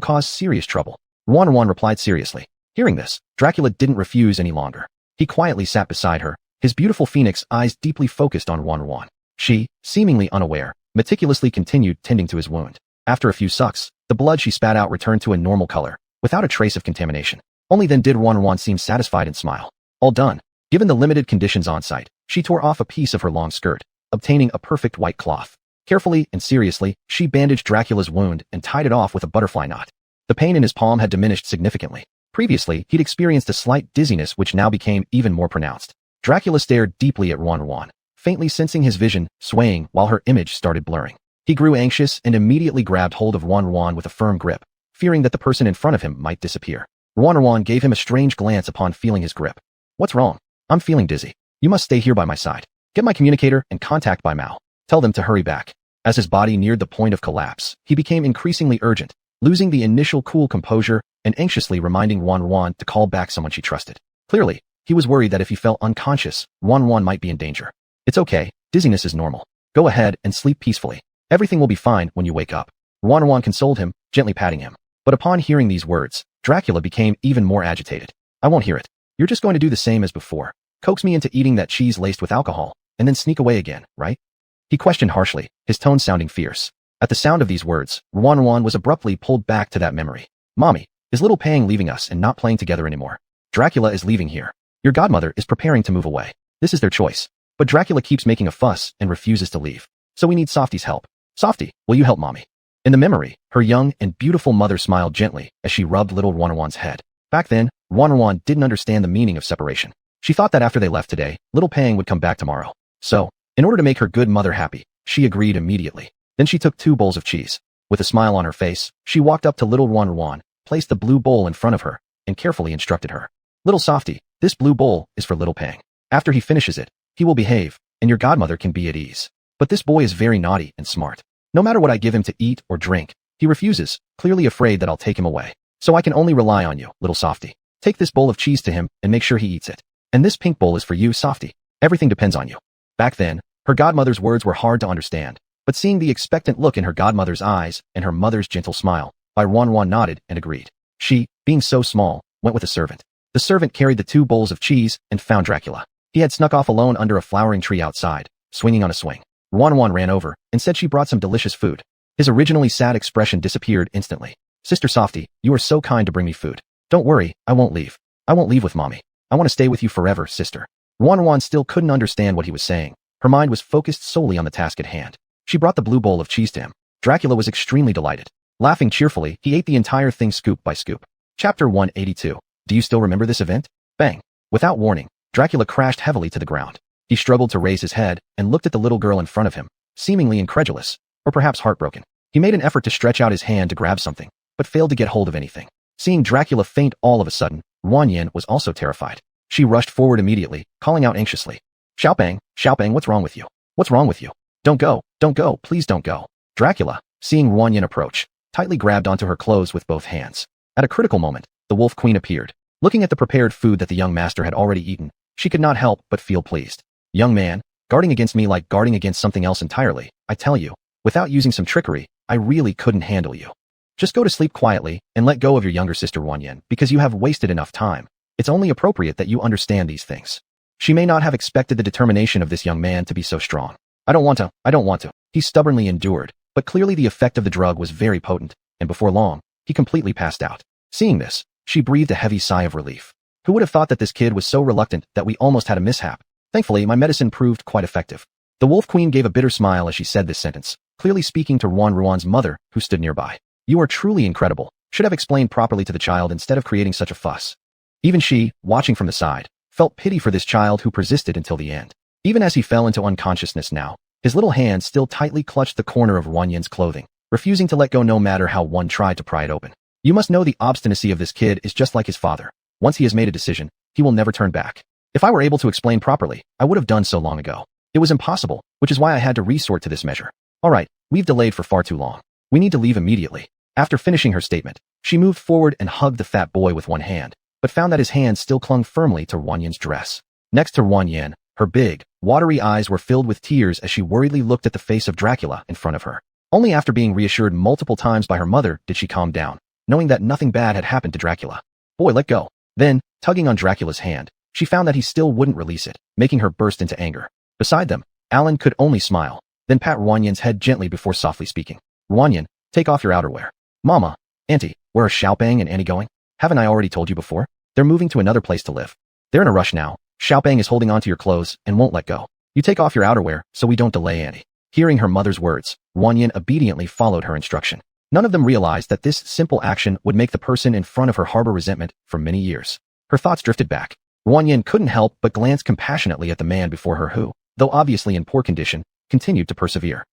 cause serious trouble. Ruan replied seriously. Hearing this, Dracula didn't refuse any longer. He quietly sat beside her, his beautiful phoenix eyes deeply focused on Ruan. She, seemingly unaware, meticulously continued tending to his wound. After a few sucks, the blood she spat out returned to a normal color, without a trace of contamination. Only then did Ruan seem satisfied and smile. All done. Given the limited conditions on site, she tore off a piece of her long skirt, obtaining a perfect white cloth. Carefully and seriously, she bandaged Dracula's wound and tied it off with a butterfly knot. The pain in his palm had diminished significantly. Previously, he'd experienced a slight dizziness which now became even more pronounced. Dracula stared deeply at Ruan, faintly sensing his vision swaying while her image started blurring. He grew anxious and immediately grabbed hold of Ruan with a firm grip, fearing that the person in front of him might disappear. Ruan gave him a strange glance upon feeling his grip. What's wrong? I'm feeling dizzy. You must stay here by my side. Get my communicator and contact by Mao. Tell them to hurry back. As his body neared the point of collapse, he became increasingly urgent, losing the initial cool composure and anxiously reminding Ruan to call back someone she trusted. Clearly, he was worried that if he fell unconscious, Ruan might be in danger. It's okay, dizziness is normal. Go ahead and sleep peacefully. Everything will be fine when you wake up. Ruan consoled him, gently patting him. But upon hearing these words, Dracula became even more agitated. I won't hear it. You're just going to do the same as before. Coax me into eating that cheese laced with alcohol, and then sneak away again, right? He questioned harshly, his tone sounding fierce. At the sound of these words, Ruan was abruptly pulled back to that memory. Mommy, is little Pang leaving us and not playing together anymore? Dracula is leaving here. Your godmother is preparing to move away. This is their choice. But Dracula keeps making a fuss and refuses to leave. So we need Softy's help. Softy, will you help Mommy? In the memory, her young and beautiful mother smiled gently as she rubbed little Ruan's head. Back then, Ruan didn't understand the meaning of separation. She thought that after they left today, little Pang would come back tomorrow. So, in order to make her good mother happy, she agreed immediately. Then she took 2 bowls of cheese. With a smile on her face, she walked up to little Ruan, placed the blue bowl in front of her, and carefully instructed her. Little Softy, this blue bowl is for little Pang. After he finishes it, he will behave, and your godmother can be at ease. But this boy is very naughty and smart. No matter what I give him to eat or drink, he refuses, clearly afraid that I'll take him away. So I can only rely on you, little Softy. Take this bowl of cheese to him and make sure he eats it. And this pink bowl is for you, Softy. Everything depends on you. Back then, her godmother's words were hard to understand, but seeing the expectant look in her godmother's eyes and her mother's gentle smile, Ruan nodded and agreed. She, being so small, went with a servant. The servant carried the 2 bowls of cheese and found Dracula. He had snuck off alone under a flowering tree outside, swinging on a swing. Ruan ran over and said she brought some delicious food. His originally sad expression disappeared instantly. Sister Softy, you are so kind to bring me food. Don't worry, I won't leave. I won't leave with mommy. I want to stay with you forever, sister. Ruan still couldn't understand what he was saying. Her mind was focused solely on the task at hand. She brought the blue bowl of cheese to him. Dracula was extremely delighted. Laughing cheerfully, he ate the entire thing scoop by scoop. Chapter 182. Do you still remember this event? Bang. Without warning, Dracula crashed heavily to the ground. He struggled to raise his head and looked at the little girl in front of him, seemingly incredulous, or perhaps heartbroken. He made an effort to stretch out his hand to grab something, but failed to get hold of anything. Seeing Dracula faint all of a sudden, Ruan was also terrified. She rushed forward immediately, calling out anxiously. Xiaopeng, what's wrong with you? What's wrong with you? Don't go, please don't go. Dracula, seeing Ruan approach, tightly grabbed onto her clothes with both hands. At a critical moment, the Wolf Queen appeared. Looking at the prepared food that the young master had already eaten, she could not help but feel pleased. Young man, guarding against me like guarding against something else entirely, I tell you, without using some trickery, I really couldn't handle you. Just go to sleep quietly and let go of your younger sister Ruan because you have wasted enough time. It's only appropriate that you understand these things. She may not have expected the determination of this young man to be so strong. I don't want to. He stubbornly endured, but clearly the effect of the drug was very potent, and before long, he completely passed out. Seeing this, she breathed a heavy sigh of relief. Who would have thought that this kid was so reluctant that we almost had a mishap? Thankfully, my medicine proved quite effective. The Wolf Queen gave a bitter smile as she said this sentence, clearly speaking to Ruan's mother, who stood nearby. You are truly incredible. Should have explained properly to the child instead of creating such a fuss. Even she, watching from the side, felt pity for this child who persisted until the end. Even as he fell into unconsciousness now, his little hand still tightly clutched the corner of Ruan's clothing, refusing to let go no matter how one tried to pry it open. You must know the obstinacy of this kid is just like his father. Once he has made a decision, he will never turn back. If I were able to explain properly, I would have done so long ago. It was impossible, which is why I had to resort to this measure. All right, we've delayed for far too long. We need to leave immediately. After finishing her statement, she moved forward and hugged the fat boy with one hand, but found that his hand still clung firmly to Ruan's dress. Next to Ruan, her big, watery eyes were filled with tears as she worriedly looked at the face of Dracula in front of her. Only after being reassured multiple times by her mother did she calm down, knowing that nothing bad had happened to Dracula. Boy, let go. Then, tugging on Dracula's hand, she found that he still wouldn't release it, making her burst into anger. Beside them, Alan could only smile, then pat Ruan's head gently before softly speaking. Ruan, take off your outerwear. Mama, Auntie, where are Xiaopeng and Annie going? Haven't I already told you before? They're moving to another place to live. They're in a rush now. Xiaopeng is holding onto your clothes and won't let go. You take off your outerwear so we don't delay Annie. Hearing her mother's words, Ruan obediently followed her instruction. None of them realized that this simple action would make the person in front of her harbor resentment for many years. Her thoughts drifted back. Ruan couldn't help but glance compassionately at the man before her who, though obviously in poor condition, continued to persevere.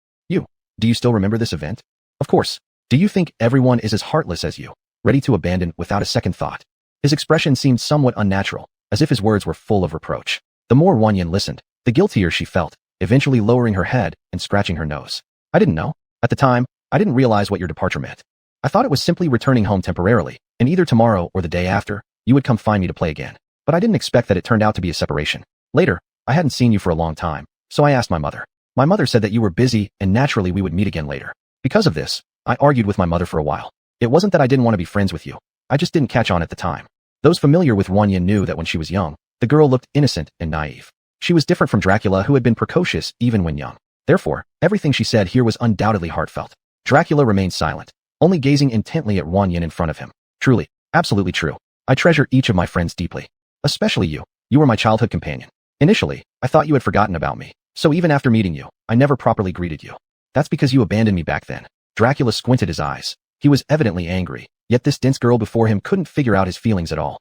Do you still remember this event? Of course. Do you think everyone is as heartless as you, ready to abandon without a second thought? His expression seemed somewhat unnatural, as if his words were full of reproach. The more Ruan listened, the guiltier she felt, eventually lowering her head and scratching her nose. I didn't know. At the time, I didn't realize what your departure meant. I thought it was simply returning home temporarily, and either tomorrow or the day after, you would come find me to play again. But I didn't expect that it turned out to be a separation. Later, I hadn't seen you for a long time, so I asked my mother. My mother said that you were busy and naturally we would meet again later. Because of this, I argued with my mother for a while. It wasn't that I didn't want to be friends with you. I just didn't catch on at the time. Those familiar with Ruan knew that when she was young, the girl looked innocent and naive. She was different from Dracula, who had been precocious even when young. Therefore, everything she said here was undoubtedly heartfelt. Dracula remained silent, only gazing intently at Ruan in front of him. Truly, absolutely true. I treasure each of my friends deeply. Especially you. You were my childhood companion. Initially, I thought you had forgotten about me. So even after meeting you, I never properly greeted you. That's because you abandoned me back then. Dracula squinted his eyes. He was evidently angry, yet this dense girl before him couldn't figure out his feelings at all.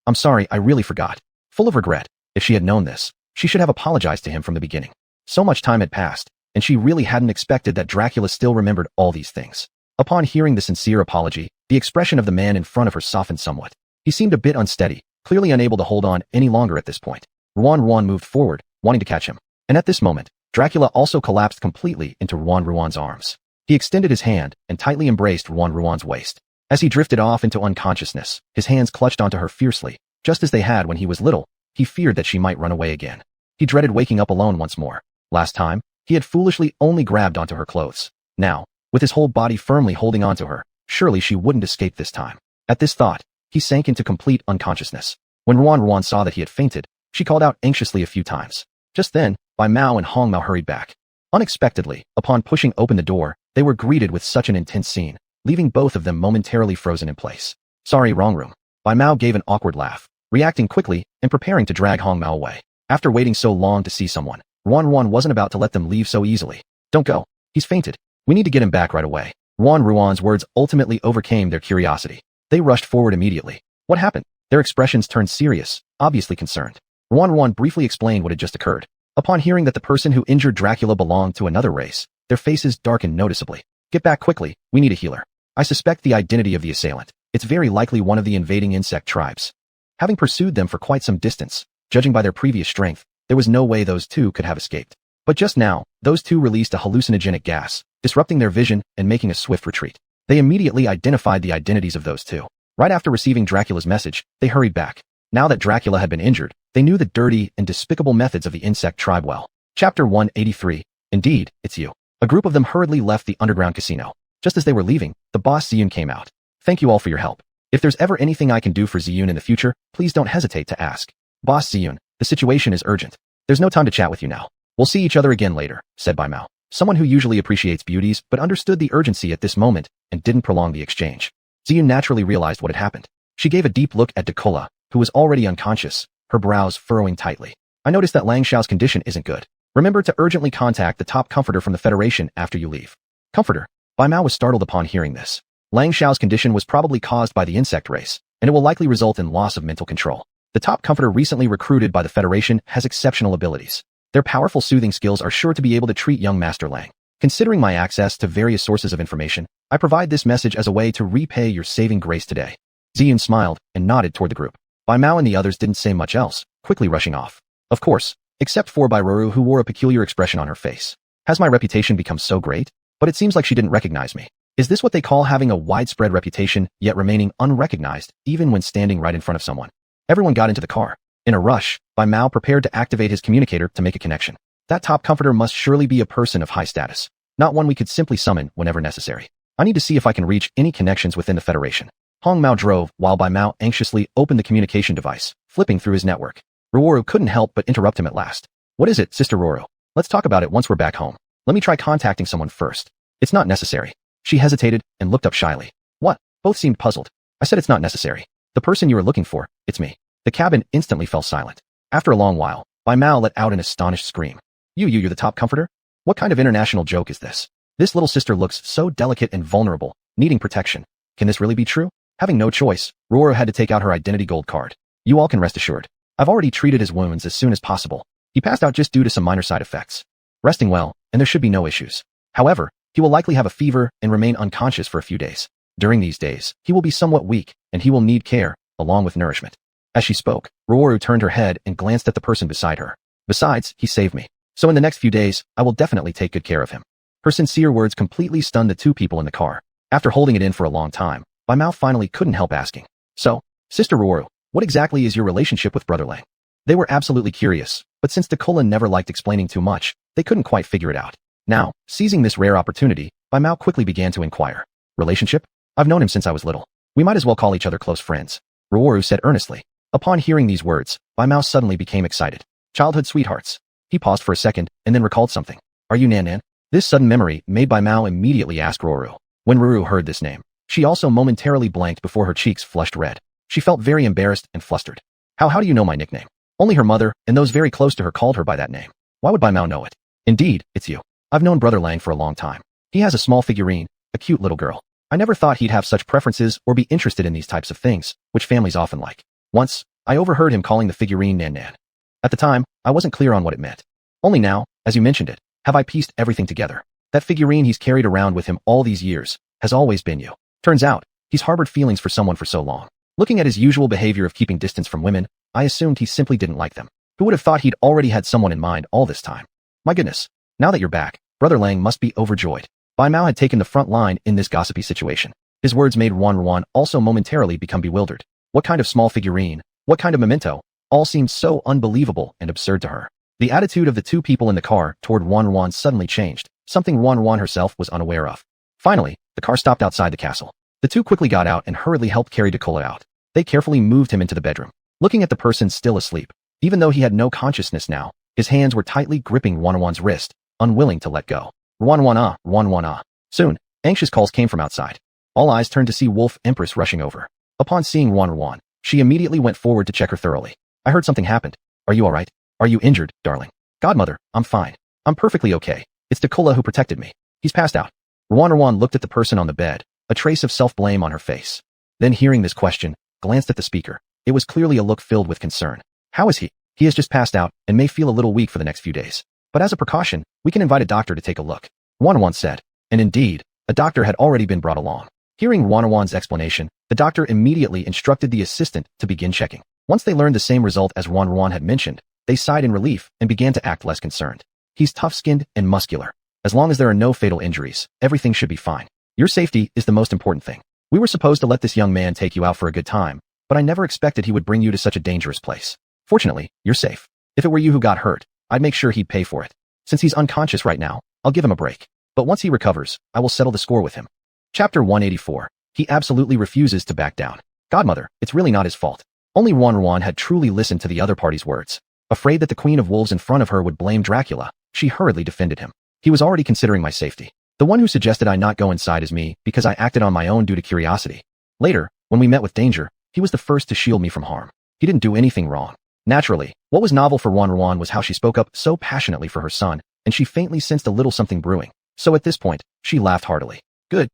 I'm sorry, I really forgot. Full of regret. If she had known this, she should have apologized to him from the beginning. So much time had passed, and she really hadn't expected that Dracula still remembered all these things. Upon hearing the sincere apology, the expression of the man in front of her softened somewhat. He seemed a bit unsteady, clearly unable to hold on any longer at this point. Ruan moved forward, wanting to catch him. And at this moment, Dracula also collapsed completely into Ruan's arms. He extended his hand and tightly embraced Ruan's waist. As he drifted off into unconsciousness, his hands clutched onto her fiercely, just as they had when he was little. He feared that she might run away again. He dreaded waking up alone once more. Last time, he had foolishly only grabbed onto her clothes. Now, with his whole body firmly holding onto her, surely she wouldn't escape this time. At this thought, he sank into complete unconsciousness. When Ruan saw that he had fainted, she called out anxiously a few times. Just then, Bai Mao and Hong Mao hurried back. Unexpectedly, upon pushing open the door, they were greeted with such an intense scene, leaving both of them momentarily frozen in place. Sorry, wrong room. Bai Mao gave an awkward laugh, reacting quickly and preparing to drag Hong Mao away. After waiting so long to see someone, Ruan wasn't about to let them leave so easily. Don't go. He's fainted. We need to get him back right away. Ruan's words ultimately overcame their curiosity. They rushed forward immediately. What happened? Their expressions turned serious, obviously concerned. Ruan briefly explained what had just occurred. Upon hearing that the person who injured Dracula belonged to another race, their faces darkened noticeably. Get back quickly, we need a healer. I suspect the identity of the assailant. It's very likely one of the invading insect tribes. Having pursued them for quite some distance, judging by their previous strength, there was no way those two could have escaped. But just now, those two released a hallucinogenic gas, disrupting their vision and making a swift retreat. They immediately identified the identities of those two. Right after receiving Dracula's message, they hurried back. Now that Dracula had been injured, they knew the dirty and despicable methods of the insect tribe well. Chapter 183. Indeed, it's you. A group of them hurriedly left the underground casino. Just as they were leaving, the boss Ziyun came out. Thank you all for your help. If there's ever anything I can do for Ziyun in the future, please don't hesitate to ask. Boss Ziyun, the situation is urgent. There's no time to chat with you now. We'll see each other again later, said Bai Mao. Someone who usually appreciates beauties but understood the urgency at this moment and didn't prolong the exchange. Ziyun naturally realized what had happened. She gave a deep look at Dracula, who was already unconscious, her brows furrowing tightly. I noticed that Lang Xiao's condition isn't good. Remember to urgently contact the top comforter from the Federation after you leave. Comforter? Bai Mao was startled upon hearing this. Lang Xiao's condition was probably caused by the insect race, and it will likely result in loss of mental control. The top comforter recently recruited by the Federation has exceptional abilities. Their powerful soothing skills are sure to be able to treat young Master Lang. Considering my access to various sources of information, I provide this message as a way to repay your saving grace today. Ziyun smiled and nodded toward the group. Bai Mao and the others didn't say much else, quickly rushing off. Of course, except for Bai Ruru, who wore a peculiar expression on her face. Has my reputation become so great? But it seems like she didn't recognize me. Is this what they call having a widespread reputation, yet remaining unrecognized, even when standing right in front of someone? Everyone got into the car. In a rush, Bai Mao prepared to activate his communicator to make a connection. That top comforter must surely be a person of high status, not one we could simply summon whenever necessary. I need to see if I can reach any connections within the Federation. Hong Mao drove, while Bai Mao anxiously opened the communication device, flipping through his network. Ruoru couldn't help but interrupt him at last. What is it, Sister Ruoru? Let's talk about it once we're back home. Let me try contacting someone first. It's not necessary. She hesitated and looked up shyly. What? Both seemed puzzled. I said it's not necessary. The person you are looking for, it's me. The cabin instantly fell silent. After a long while, Bai Mao let out an astonished scream. You're the top comforter? What kind of international joke is this? This little sister looks so delicate and vulnerable, needing protection. Can this really be true? Having no choice, Ruoru had to take out her identity gold card. You all can rest assured. I've already treated his wounds as soon as possible. He passed out just due to some minor side effects. Resting well, and there should be no issues. However, he will likely have a fever and remain unconscious for a few days. During these days, he will be somewhat weak, and he will need care, along with nourishment. As she spoke, Ruoru turned her head and glanced at the person beside her. Besides, he saved me. So in the next few days, I will definitely take good care of him. Her sincere words completely stunned the two people in the car. After holding it in for a long time, Bai Mao finally couldn't help asking. So, Sister Ruoru, what exactly is your relationship with Brother Lang? They were absolutely curious, but since Dracula never liked explaining too much, they couldn't quite figure it out. Now, seizing this rare opportunity, Bai Mao quickly began to inquire. Relationship? I've known him since I was little. We might as well call each other close friends. Ruoru said earnestly. Upon hearing these words, Bai Mao suddenly became excited. Childhood sweethearts. He paused for a second and then recalled something. Are you Nan Nan? This sudden memory made Bai Mao immediately ask Ruoru. When Ruoru heard this name, she also momentarily blanked before her cheeks flushed red. She felt very embarrassed and flustered. How do you know my nickname? Only her mother and those very close to her called her by that name. Why would Bai Mao know it? Indeed, it's you. I've known Brother Lang for a long time. He has a small figurine, a cute little girl. I never thought he'd have such preferences or be interested in these types of things, which families often like. Once, I overheard him calling the figurine Nan Nan. At the time, I wasn't clear on what it meant. Only now, as you mentioned it, have I pieced everything together. That figurine he's carried around with him all these years has always been you. Turns out, he's harbored feelings for someone for so long. Looking at his usual behavior of keeping distance from women, I assumed he simply didn't like them. Who would have thought he'd already had someone in mind all this time? My goodness. Now that you're back, Brother Lang must be overjoyed. Bai Mao had taken the front line in this gossipy situation. His words made Ruan also momentarily become bewildered. What kind of small figurine? What kind of memento? All seemed so unbelievable and absurd to her. The attitude of the two people in the car toward Ruan suddenly changed, something Ruan herself was unaware of. Finally, the car stopped outside the castle. The two quickly got out and hurriedly helped carry Dracula out. They carefully moved him into the bedroom. Looking at the person still asleep, even though he had no consciousness now, his hands were tightly gripping Ruan's wrist, unwilling to let go. Rwan. Soon, anxious calls came from outside. All eyes turned to see Wolf Empress rushing over. Upon seeing Rwan, she immediately went forward to check her thoroughly. I heard something happened. Are you alright? Are you injured, darling? Godmother, I'm fine. I'm perfectly okay. It's Dakula who protected me. He's passed out. Rwan looked at the person on the bed, a trace of self-blame on her face. Then hearing this question, glanced at the speaker. It was clearly a look filled with concern. How is he? He has just passed out and may feel a little weak for the next few days. But as a precaution, we can invite a doctor to take a look. Rwan said. And indeed, a doctor had already been brought along. Hearing Rwan's explanation, the doctor immediately instructed the assistant to begin checking. Once they learned the same result as Rwan had mentioned, they sighed in relief and began to act less concerned. He's tough-skinned and muscular. As long as there are no fatal injuries, everything should be fine. Your safety is the most important thing. We were supposed to let this young man take you out for a good time, but I never expected he would bring you to such a dangerous place. Fortunately, you're safe. If it were you who got hurt, I'd make sure he'd pay for it. Since he's unconscious right now, I'll give him a break. But once he recovers, I will settle the score with him. Chapter 184. He absolutely refuses to back down. Godmother, it's really not his fault. Only Rwan had truly listened to the other party's words. Afraid that the Queen of Wolves in front of her would blame Dracula, she hurriedly defended him. He was already considering my safety. The one who suggested I not go inside is me because I acted on my own due to curiosity. Later, when we met with danger, he was the first to shield me from harm. He didn't do anything wrong. Naturally, what was novel for Rwan was how she spoke up so passionately for her son, and she faintly sensed a little something brewing. So at this point, she laughed heartily. Good.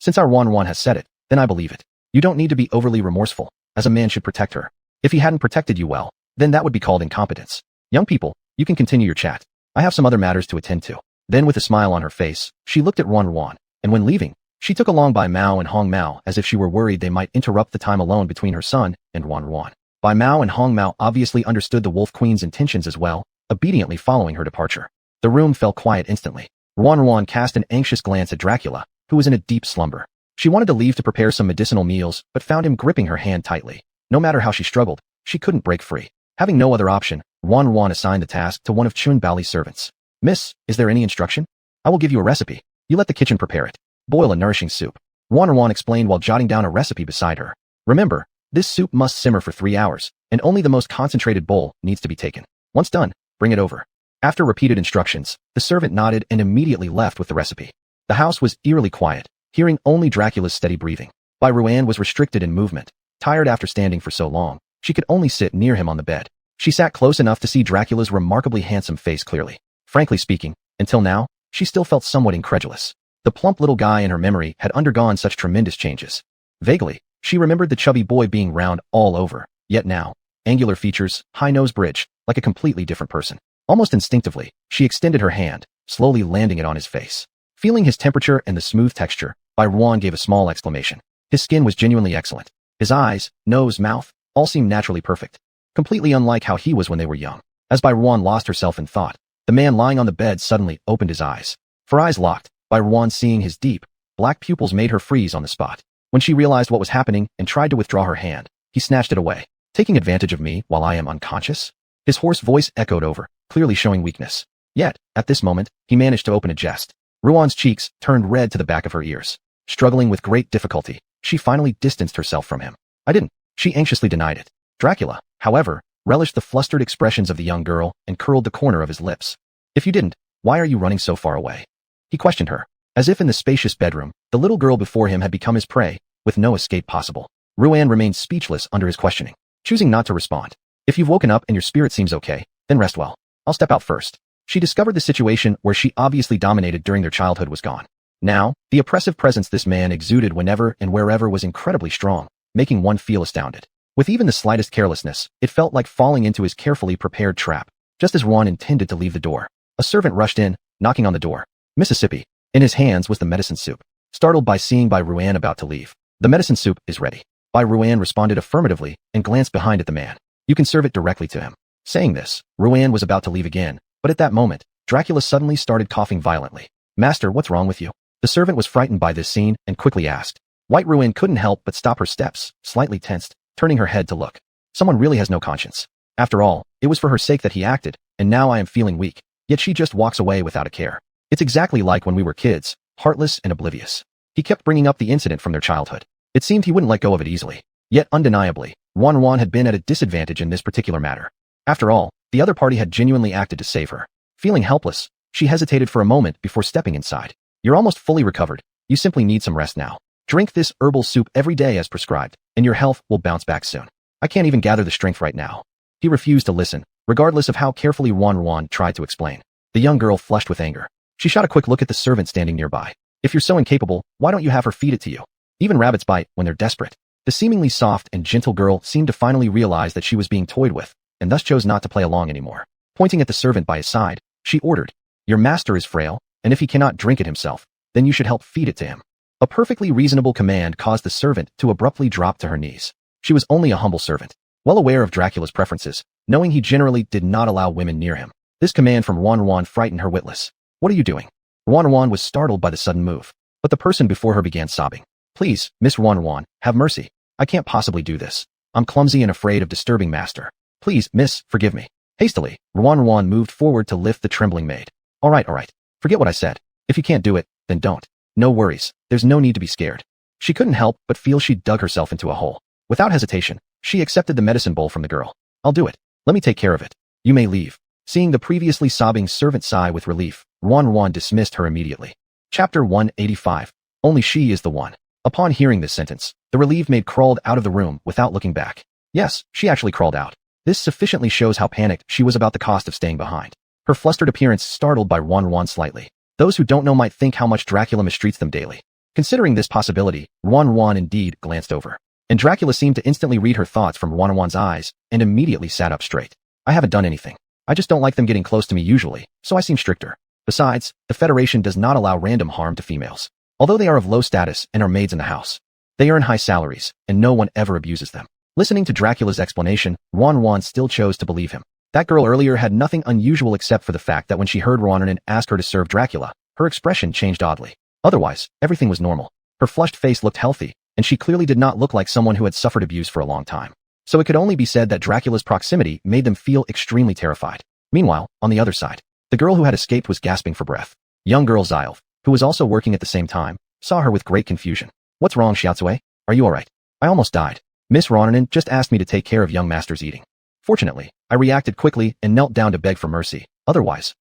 Since our Rwan has said it, then I believe it. You don't need to be overly remorseful, as a man should protect her. If he hadn't protected you well, then that would be called incompetence. Young people, you can continue your chat. I have some other matters to attend to. Then with a smile on her face, she looked at Rwan, and when leaving, she took along Bai Mao and Hong Mao as if she were worried they might interrupt the time alone between her son and Rwan. Bai Mao and Hong Mao obviously understood the Wolf Queen's intentions as well, obediently following her departure. The room fell quiet instantly. Rwan cast an anxious glance at Dracula, who was in a deep slumber. She wanted to leave to prepare some medicinal meals, but found him gripping her hand tightly. No matter how she struggled, she couldn't break free. Having no other option, Rwan assigned the task to one of Chun Bali's servants. Miss, is there any instruction? I will give you a recipe. You let the kitchen prepare it. Boil a nourishing soup. Rwan explained while jotting down a recipe beside her. Remember, this soup must simmer for 3 hours, and only the most concentrated bowl needs to be taken. Once done, bring it over. After repeated instructions, the servant nodded and immediately left with the recipe. The house was eerily quiet, hearing only Dracula's steady breathing. Bai Ruan was restricted in movement. Tired after standing for so long, she could only sit near him on the bed. She sat close enough to see Dracula's remarkably handsome face clearly. Frankly speaking, until now, she still felt somewhat incredulous. The plump little guy in her memory had undergone such tremendous changes. Vaguely, she remembered the chubby boy being round all over, yet now, angular features, high nose bridge, like a completely different person. Almost instinctively, she extended her hand, slowly landing it on his face. Feeling his temperature and the smooth texture, Bai Ruan gave a small exclamation. His skin was genuinely excellent. His eyes, nose, mouth, all seemed naturally perfect. Completely unlike how he was when they were young. As Bai Ruan lost herself in thought, the man lying on the bed suddenly opened his eyes. For eyes locked, Bai Ruan seeing his deep, black pupils made her freeze on the spot. When she realized what was happening and tried to withdraw her hand, he snatched it away. Taking advantage of me while I am unconscious? His hoarse voice echoed over, clearly showing weakness. Yet, at this moment, he managed to open a jest. Ruan's cheeks turned red to the back of her ears. Struggling with great difficulty, she finally distanced herself from him. I didn't. She anxiously denied it. Dracula, however, relished the flustered expressions of the young girl and curled the corner of his lips. If you didn't, why are you running so far away? He questioned her. As if in the spacious bedroom, the little girl before him had become his prey, with no escape possible. Ruan remained speechless under his questioning, choosing not to respond. If you've woken up and your spirit seems okay, then rest well. I'll step out first. She discovered the situation where she obviously dominated during their childhood was gone. Now, the oppressive presence this man exuded whenever and wherever was incredibly strong, making one feel astounded. With even the slightest carelessness, it felt like falling into his carefully prepared trap. Just as Ruan intended to leave the door, a servant rushed in, knocking on the door. Mississippi. In his hands was the medicine soup. Startled by seeing Bai Ruan about to leave, the medicine soup is ready. Bai Ruan responded affirmatively and glanced behind at the man. You can serve it directly to him. Saying this, Ruan was about to leave again, but at that moment, Dracula suddenly started coughing violently. Master, what's wrong with you? The servant was frightened by this scene and quickly asked. White Ruan couldn't help but stop her steps, slightly tensed, turning her head to look. Someone really has no conscience. After all, it was for her sake that he acted, and now I am feeling weak. Yet she just walks away without a care. It's exactly like when we were kids, heartless and oblivious. He kept bringing up the incident from their childhood. It seemed he wouldn't let go of it easily. Yet undeniably, Ruan had been at a disadvantage in this particular matter. After all, the other party had genuinely acted to save her. Feeling helpless, She hesitated for a moment before stepping inside. You're almost fully recovered. You simply need some rest now. Drink this herbal soup every day as prescribed, and your health will bounce back soon. I can't even gather the strength right now. He refused to listen, regardless of how carefully Ruan tried to explain. The young girl flushed with anger. She shot a quick look at the servant standing nearby. If you're so incapable, why don't you have her feed it to you? Even rabbits bite when they're desperate. The seemingly soft and gentle girl seemed to finally realize that she was being toyed with, and thus chose not to play along anymore. Pointing at the servant by his side, she ordered, "Your master is frail, and if he cannot drink it himself, then you should help feed it to him." A perfectly reasonable command caused the servant to abruptly drop to her knees. She was only a humble servant. Well aware of Dracula's preferences, knowing he generally did not allow women near him, this command from Ruan frightened her witless. "What are you doing?" Ruan was startled by the sudden move, but the person before her began sobbing. "Please, Miss Ruan, have mercy. I can't possibly do this. I'm clumsy and afraid of disturbing master. Please, miss, forgive me." Hastily, Ruan moved forward to lift the trembling maid. All right. Forget what I said. If you can't do it, then don't. No worries. There's no need to be scared." She couldn't help but feel she'd dug herself into a hole. Without hesitation, she accepted the medicine bowl from the girl. "I'll do it. Let me take care of it. You may leave." Seeing the previously sobbing servant sigh with relief, Ruan dismissed her immediately. Chapter 185. Only she is the one. Upon hearing this sentence, the relieved maid crawled out of the room without looking back. Yes, she actually crawled out. This sufficiently shows how panicked she was about the cost of staying behind. Her flustered appearance startled by Ruan slightly. Those who don't know might think how much Dracula mistreats them daily. Considering this possibility, Ruan indeed glanced over. And Dracula seemed to instantly read her thoughts from Ruan's eyes and immediately sat up straight. "I haven't done anything. I just don't like them getting close to me usually, so I seem stricter. Besides, the Federation does not allow random harm to females. Although they are of low status and are maids in the house, they earn high salaries, and no one ever abuses them." Listening to Dracula's explanation, Ruan still chose to believe him. That girl earlier had nothing unusual except for the fact that when she heard Ruan ask her to serve Dracula, her expression changed oddly. Otherwise, everything was normal. Her flushed face looked healthy, and she clearly did not look like someone who had suffered abuse for a long time. So it could only be said that Dracula's proximity made them feel extremely terrified. Meanwhile, on the other side, the girl who had escaped was gasping for breath. Young girl Zylf, who was also working at the same time, saw her with great confusion. "What's wrong, Xiaotsue? Are you alright? I almost died. Miss Ruan just asked me to take care of young master's eating. Fortunately, I reacted quickly and knelt down to beg for mercy. Otherwise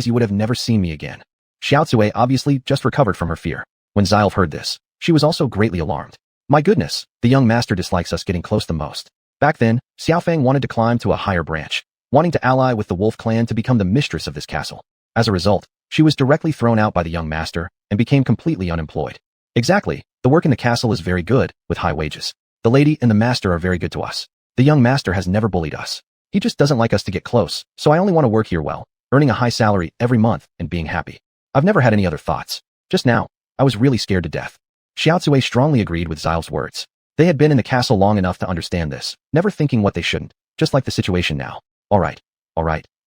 you would have never seen me again." Xiaotsue obviously just recovered from her fear. When Zylf heard this, she was also greatly alarmed. "My goodness, the young master dislikes us getting close the most." Back then, Xiaofeng wanted to climb to a higher branch, wanting to ally with the wolf clan to become the mistress of this castle. As a result, she was directly thrown out by the young master and became completely unemployed. Exactly, the work in the castle is very good, with high wages. The lady and the master are very good to us. The young master has never bullied us. He just doesn't like us to get close, so I only want to work here well, earning a high salary every month and being happy. I've never had any other thoughts. Just now, I was really scared to death." Xiaotsue strongly agreed with Zylf's words. They had been in the castle long enough to understand this, never thinking what they shouldn't, just like the situation now. All right,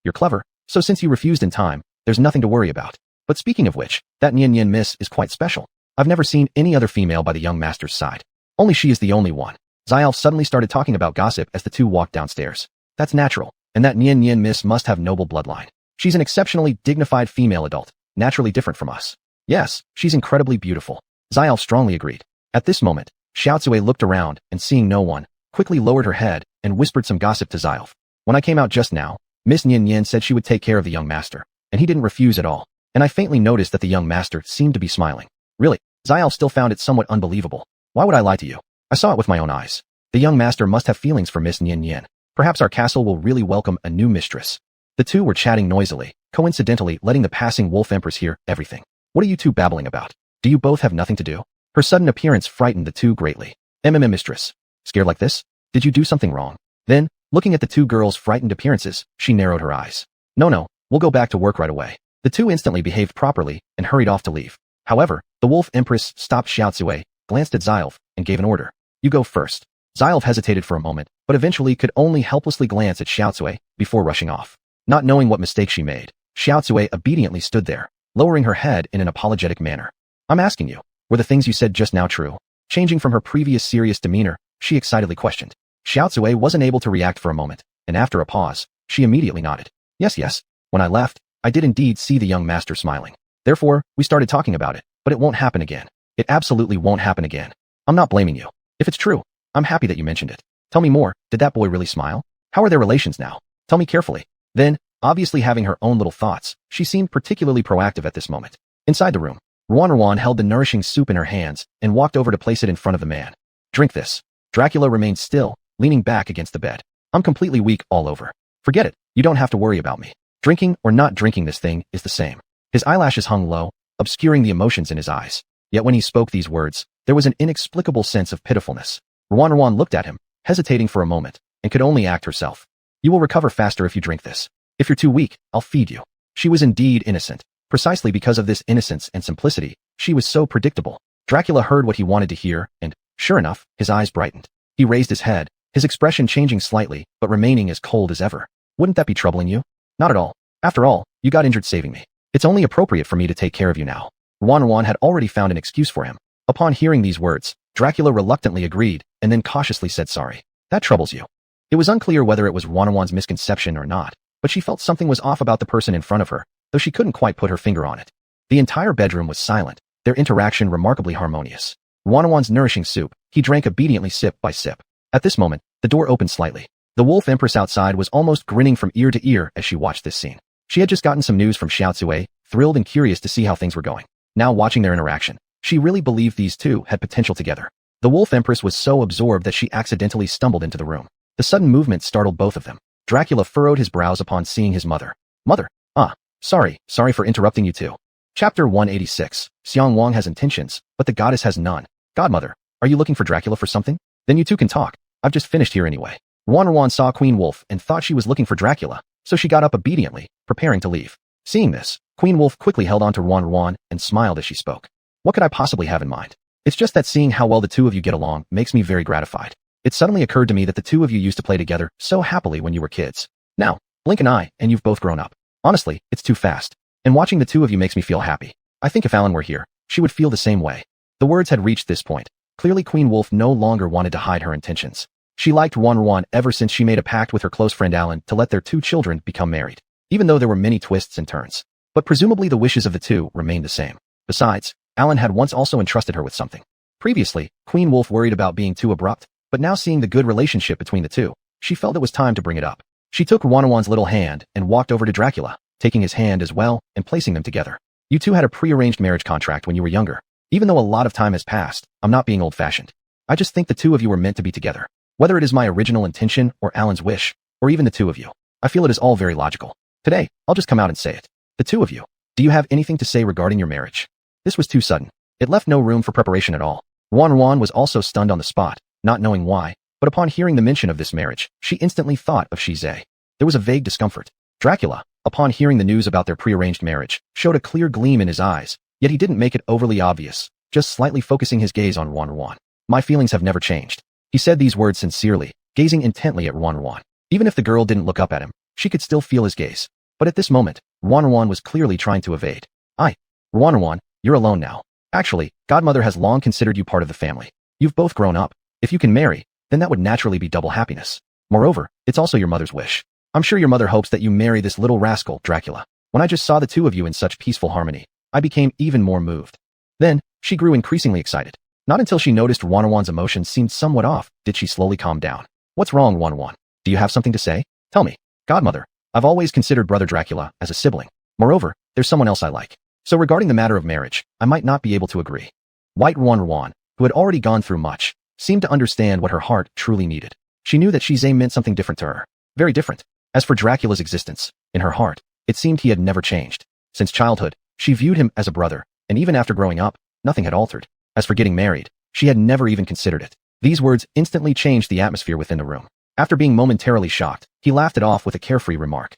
you're clever, so since you refused in time, there's nothing to worry about. But speaking of which, that Nian miss is quite special. I've never seen any other female by the young master's side. Only she is the only one." Zylf suddenly started talking about gossip as the two walked downstairs. "That's natural, and that Nian miss must have noble bloodline. She's an exceptionally dignified female adult, naturally different from us. Yes, she's incredibly beautiful." Zylf strongly agreed. At this moment, Xiaotsue looked around and seeing no one, quickly lowered her head and whispered some gossip to Zylf. "When I came out just now, Miss Nian said she would take care of the young master, and he didn't refuse at all. And I faintly noticed that the young master seemed to be smiling." Really, Zylf still found it somewhat unbelievable. "Why would I lie to you? I saw it with my own eyes. The young master must have feelings for Miss Nian. Perhaps our castle will really welcome a new mistress." The two were chatting noisily, coincidentally letting the passing wolf empress hear everything. "What are you two babbling about? Do you both have nothing to do?" Her sudden appearance frightened the two greatly. Mistress. Scared like this? Did you do something wrong?" Then, looking at the two girls' frightened appearances, she narrowed her eyes. No, we'll go back to work right away." The two instantly behaved properly and hurried off to leave. However, the wolf empress stopped Xiaotsue, glanced at Zylf, and gave an order. "You go first." Zylf hesitated for a moment, but eventually could only helplessly glance at Xiaotsue before rushing off. Not knowing what mistake she made, Xiaotsue obediently stood there, lowering her head in an apologetic manner. "I'm asking you, were the things you said just now true?" Changing from her previous serious demeanor, she excitedly questioned. Xiaotsue wasn't able to react for a moment, and after a pause, she immediately nodded. Yes. When I left, I did indeed see the young master smiling. Therefore, we started talking about it, but it won't happen again. It absolutely won't happen again. I'm not blaming you. If it's true, I'm happy that you mentioned it. Tell me more, did that boy really smile? How are their relations now? Tell me carefully." Then, Obviously having her own little thoughts, she seemed particularly proactive at this moment. Inside the room, Ruan held the nourishing soup in her hands and walked over to place it in front of the man. Drink this. Dracula remained still, leaning back against the bed. I'm completely weak all over. Forget it, you don't have to worry about me. Drinking or not drinking this thing is the same. His eyelashes hung low, obscuring the emotions in his eyes. Yet when he spoke these words, there was an inexplicable sense of pitifulness. Ruan looked at him, hesitating for a moment, and could only act herself. You will recover faster if you drink this. If you're too weak, I'll feed you. She was indeed innocent. Precisely because of this innocence and simplicity, she was so predictable. Dracula heard what he wanted to hear, and, sure enough, his eyes brightened. He raised his head, his expression changing slightly, but remaining as cold as ever. Wouldn't that be troubling you? Not at all. After all, you got injured saving me. It's only appropriate for me to take care of you now. Ruan had already found an excuse for him. Upon hearing these words, Dracula reluctantly agreed, and then cautiously said sorry. That troubles you. It was unclear whether it was Ruan's misconception or not, but she felt something was off about the person in front of her, though she couldn't quite put her finger on it. The entire bedroom was silent, their interaction remarkably harmonious. Ruan's nourishing soup, he drank obediently sip by sip. At this moment, the door opened slightly. The wolf empress outside was almost grinning from ear to ear as she watched this scene. She had just gotten some news from Xiaotsue, thrilled and curious to see how things were going. Now watching their interaction, she really believed these two had potential together. The wolf empress was so absorbed that she accidentally stumbled into the room. The sudden movement startled both of them. Dracula furrowed his brows upon seeing his mother. Mother? Sorry for interrupting you two. Chapter 186. Xiang Wang has intentions, but the goddess has none. Godmother, are you looking for Dracula for something? Then you two can talk. I've just finished here anyway. Ruan saw Queen Wolf and thought she was looking for Dracula, so she got up obediently, preparing to leave. Seeing this, Queen Wolf quickly held on to Ruan and smiled as she spoke. What could I possibly have in mind? It's just that seeing how well the two of you get along makes me very gratified. It suddenly occurred to me that the two of you used to play together so happily when you were kids. Now, blink an eye and you've both grown up. Honestly, it's too fast. And watching the two of you makes me feel happy. I think if Alan were here, she would feel the same way. The words had reached this point. Clearly Queen Wolf no longer wanted to hide her intentions. She liked Ruan ever since she made a pact with her close friend Alan to let their two children become married, even though there were many twists and turns. But presumably the wishes of the two remained the same. Besides, Alan had once also entrusted her with something. Previously, Queen Wolf worried about being too abrupt, but now seeing the good relationship between the two, she felt it was time to bring it up. She took Ruan's little hand and walked over to Dracula, taking his hand as well and placing them together. You two had a prearranged marriage contract when you were younger. Even though a lot of time has passed, I'm not being old-fashioned. I just think the two of you were meant to be together. Whether it is my original intention or Alan's wish, or even the two of you, I feel it is all very logical. Today, I'll just come out and say it. The two of you. Do you have anything to say regarding your marriage? This was too sudden. It left no room for preparation at all. Ruan was also stunned on the spot, not knowing why, but upon hearing the mention of this marriage, she instantly thought of Shizai. There was a vague discomfort. Dracula, upon hearing the news about their prearranged marriage, showed a clear gleam in his eyes, yet he didn't make it overly obvious, just slightly focusing his gaze on Ruan. My feelings have never changed. He said these words sincerely, gazing intently at Ruan. Even if the girl didn't look up at him, she could still feel his gaze. But at this moment, Ruan was clearly trying to evade. Ruan, you're alone now. Actually, Godmother has long considered you part of the family. You've both grown up. If you can marry, then that would naturally be double happiness. Moreover, it's also your mother's wish. I'm sure your mother hopes that you marry this little rascal, Dracula. When I just saw the two of you in such peaceful harmony, I became even more moved. Then, she grew increasingly excited. Not until she noticed Ruan's emotions seemed somewhat off, did she slowly calm down. What's wrong, Ruan? Do you have something to say? Tell me. Godmother, I've always considered Brother Dracula as a sibling. Moreover, there's someone else I like. So regarding the matter of marriage, I might not be able to agree. White Ruan, who had already gone through much, seemed to understand what her heart truly needed. She knew that Shizai meant something different to her. Very different. As for Dracula's existence, in her heart, it seemed he had never changed. Since childhood, she viewed him as a brother, and even after growing up, nothing had altered. As for getting married, she had never even considered it. These words instantly changed the atmosphere within the room. After being momentarily shocked, he laughed it off with a carefree remark.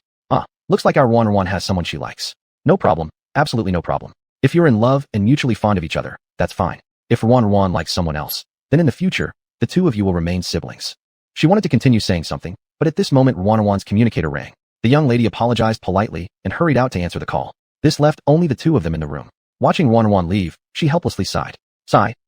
Looks like our Ruan has someone she likes. No problem. Absolutely no problem. If you're in love and mutually fond of each other, that's fine. If Ruan likes someone else, then in the future, the two of you will remain siblings. She wanted to continue saying something, but at this moment Ruan's communicator rang. The young lady apologized politely and hurried out to answer the call. This left only the two of them in the room. Watching Ruan leave, she helplessly sighed.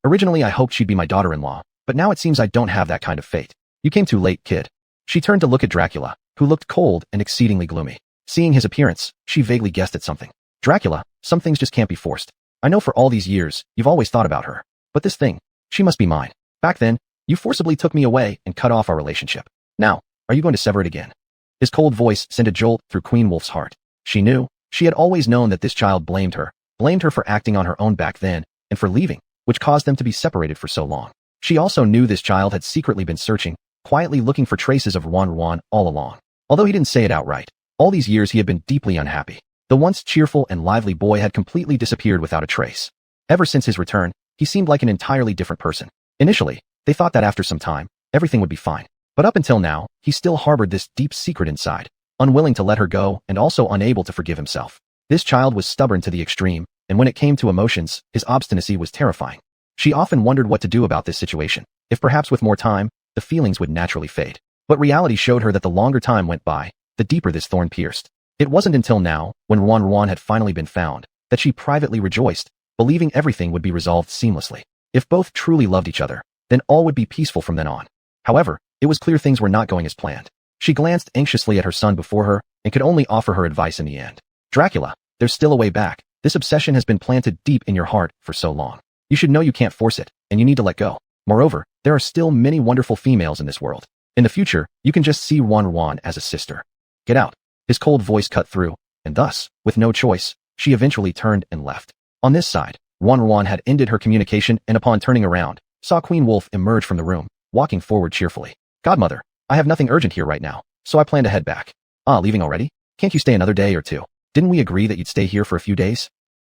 Originally I hoped she'd be my daughter-in-law, but now it seems I don't have that kind of fate. You came too late, kid. She turned to look at Dracula, who looked cold and exceedingly gloomy. Seeing his appearance, she vaguely guessed at something. Dracula, some things just can't be forced. I know for all these years, you've always thought about her. But this thing, she must be mine. Back then, you forcibly took me away and cut off our relationship. Now, are you going to sever it again? His cold voice sent a jolt through Queen Wolf's heart. She knew. She had always known that this child blamed her for acting on her own back then, and for leaving, which caused them to be separated for so long. She also knew this child had secretly been searching, quietly looking for traces of Ruan all along. Although he didn't say it outright, all these years he had been deeply unhappy. The once cheerful and lively boy had completely disappeared without a trace. Ever since his return, he seemed like an entirely different person. Initially, they thought that after some time, everything would be fine. But up until now, he still harbored this deep secret inside, unwilling to let her go and also unable to forgive himself. This child was stubborn to the extreme, and when it came to emotions, his obstinacy was terrifying. She often wondered what to do about this situation, if perhaps with more time, the feelings would naturally fade. But reality showed her that the longer time went by, the deeper this thorn pierced. It wasn't until now, when Ruan had finally been found, that she privately rejoiced, believing everything would be resolved seamlessly. If both truly loved each other, then all would be peaceful from then on. However, it was clear things were not going as planned. She glanced anxiously at her son before her, and could only offer her advice in the end. Dracula, there's still a way back. This obsession has been planted deep in your heart for so long. You should know you can't force it, and you need to let go. Moreover, there are still many wonderful females in this world. In the future, you can just see Ruan as a sister. Get out. His cold voice cut through, and thus, with no choice, she eventually turned and left. On this side, Ruan had ended her communication and upon turning around, saw Queen Wolf emerge from the room, walking forward cheerfully. Godmother, I have nothing urgent here right now, so I plan to head back. Ah, leaving already? Can't you stay another day or two? Didn't we agree that you'd stay here for a few days?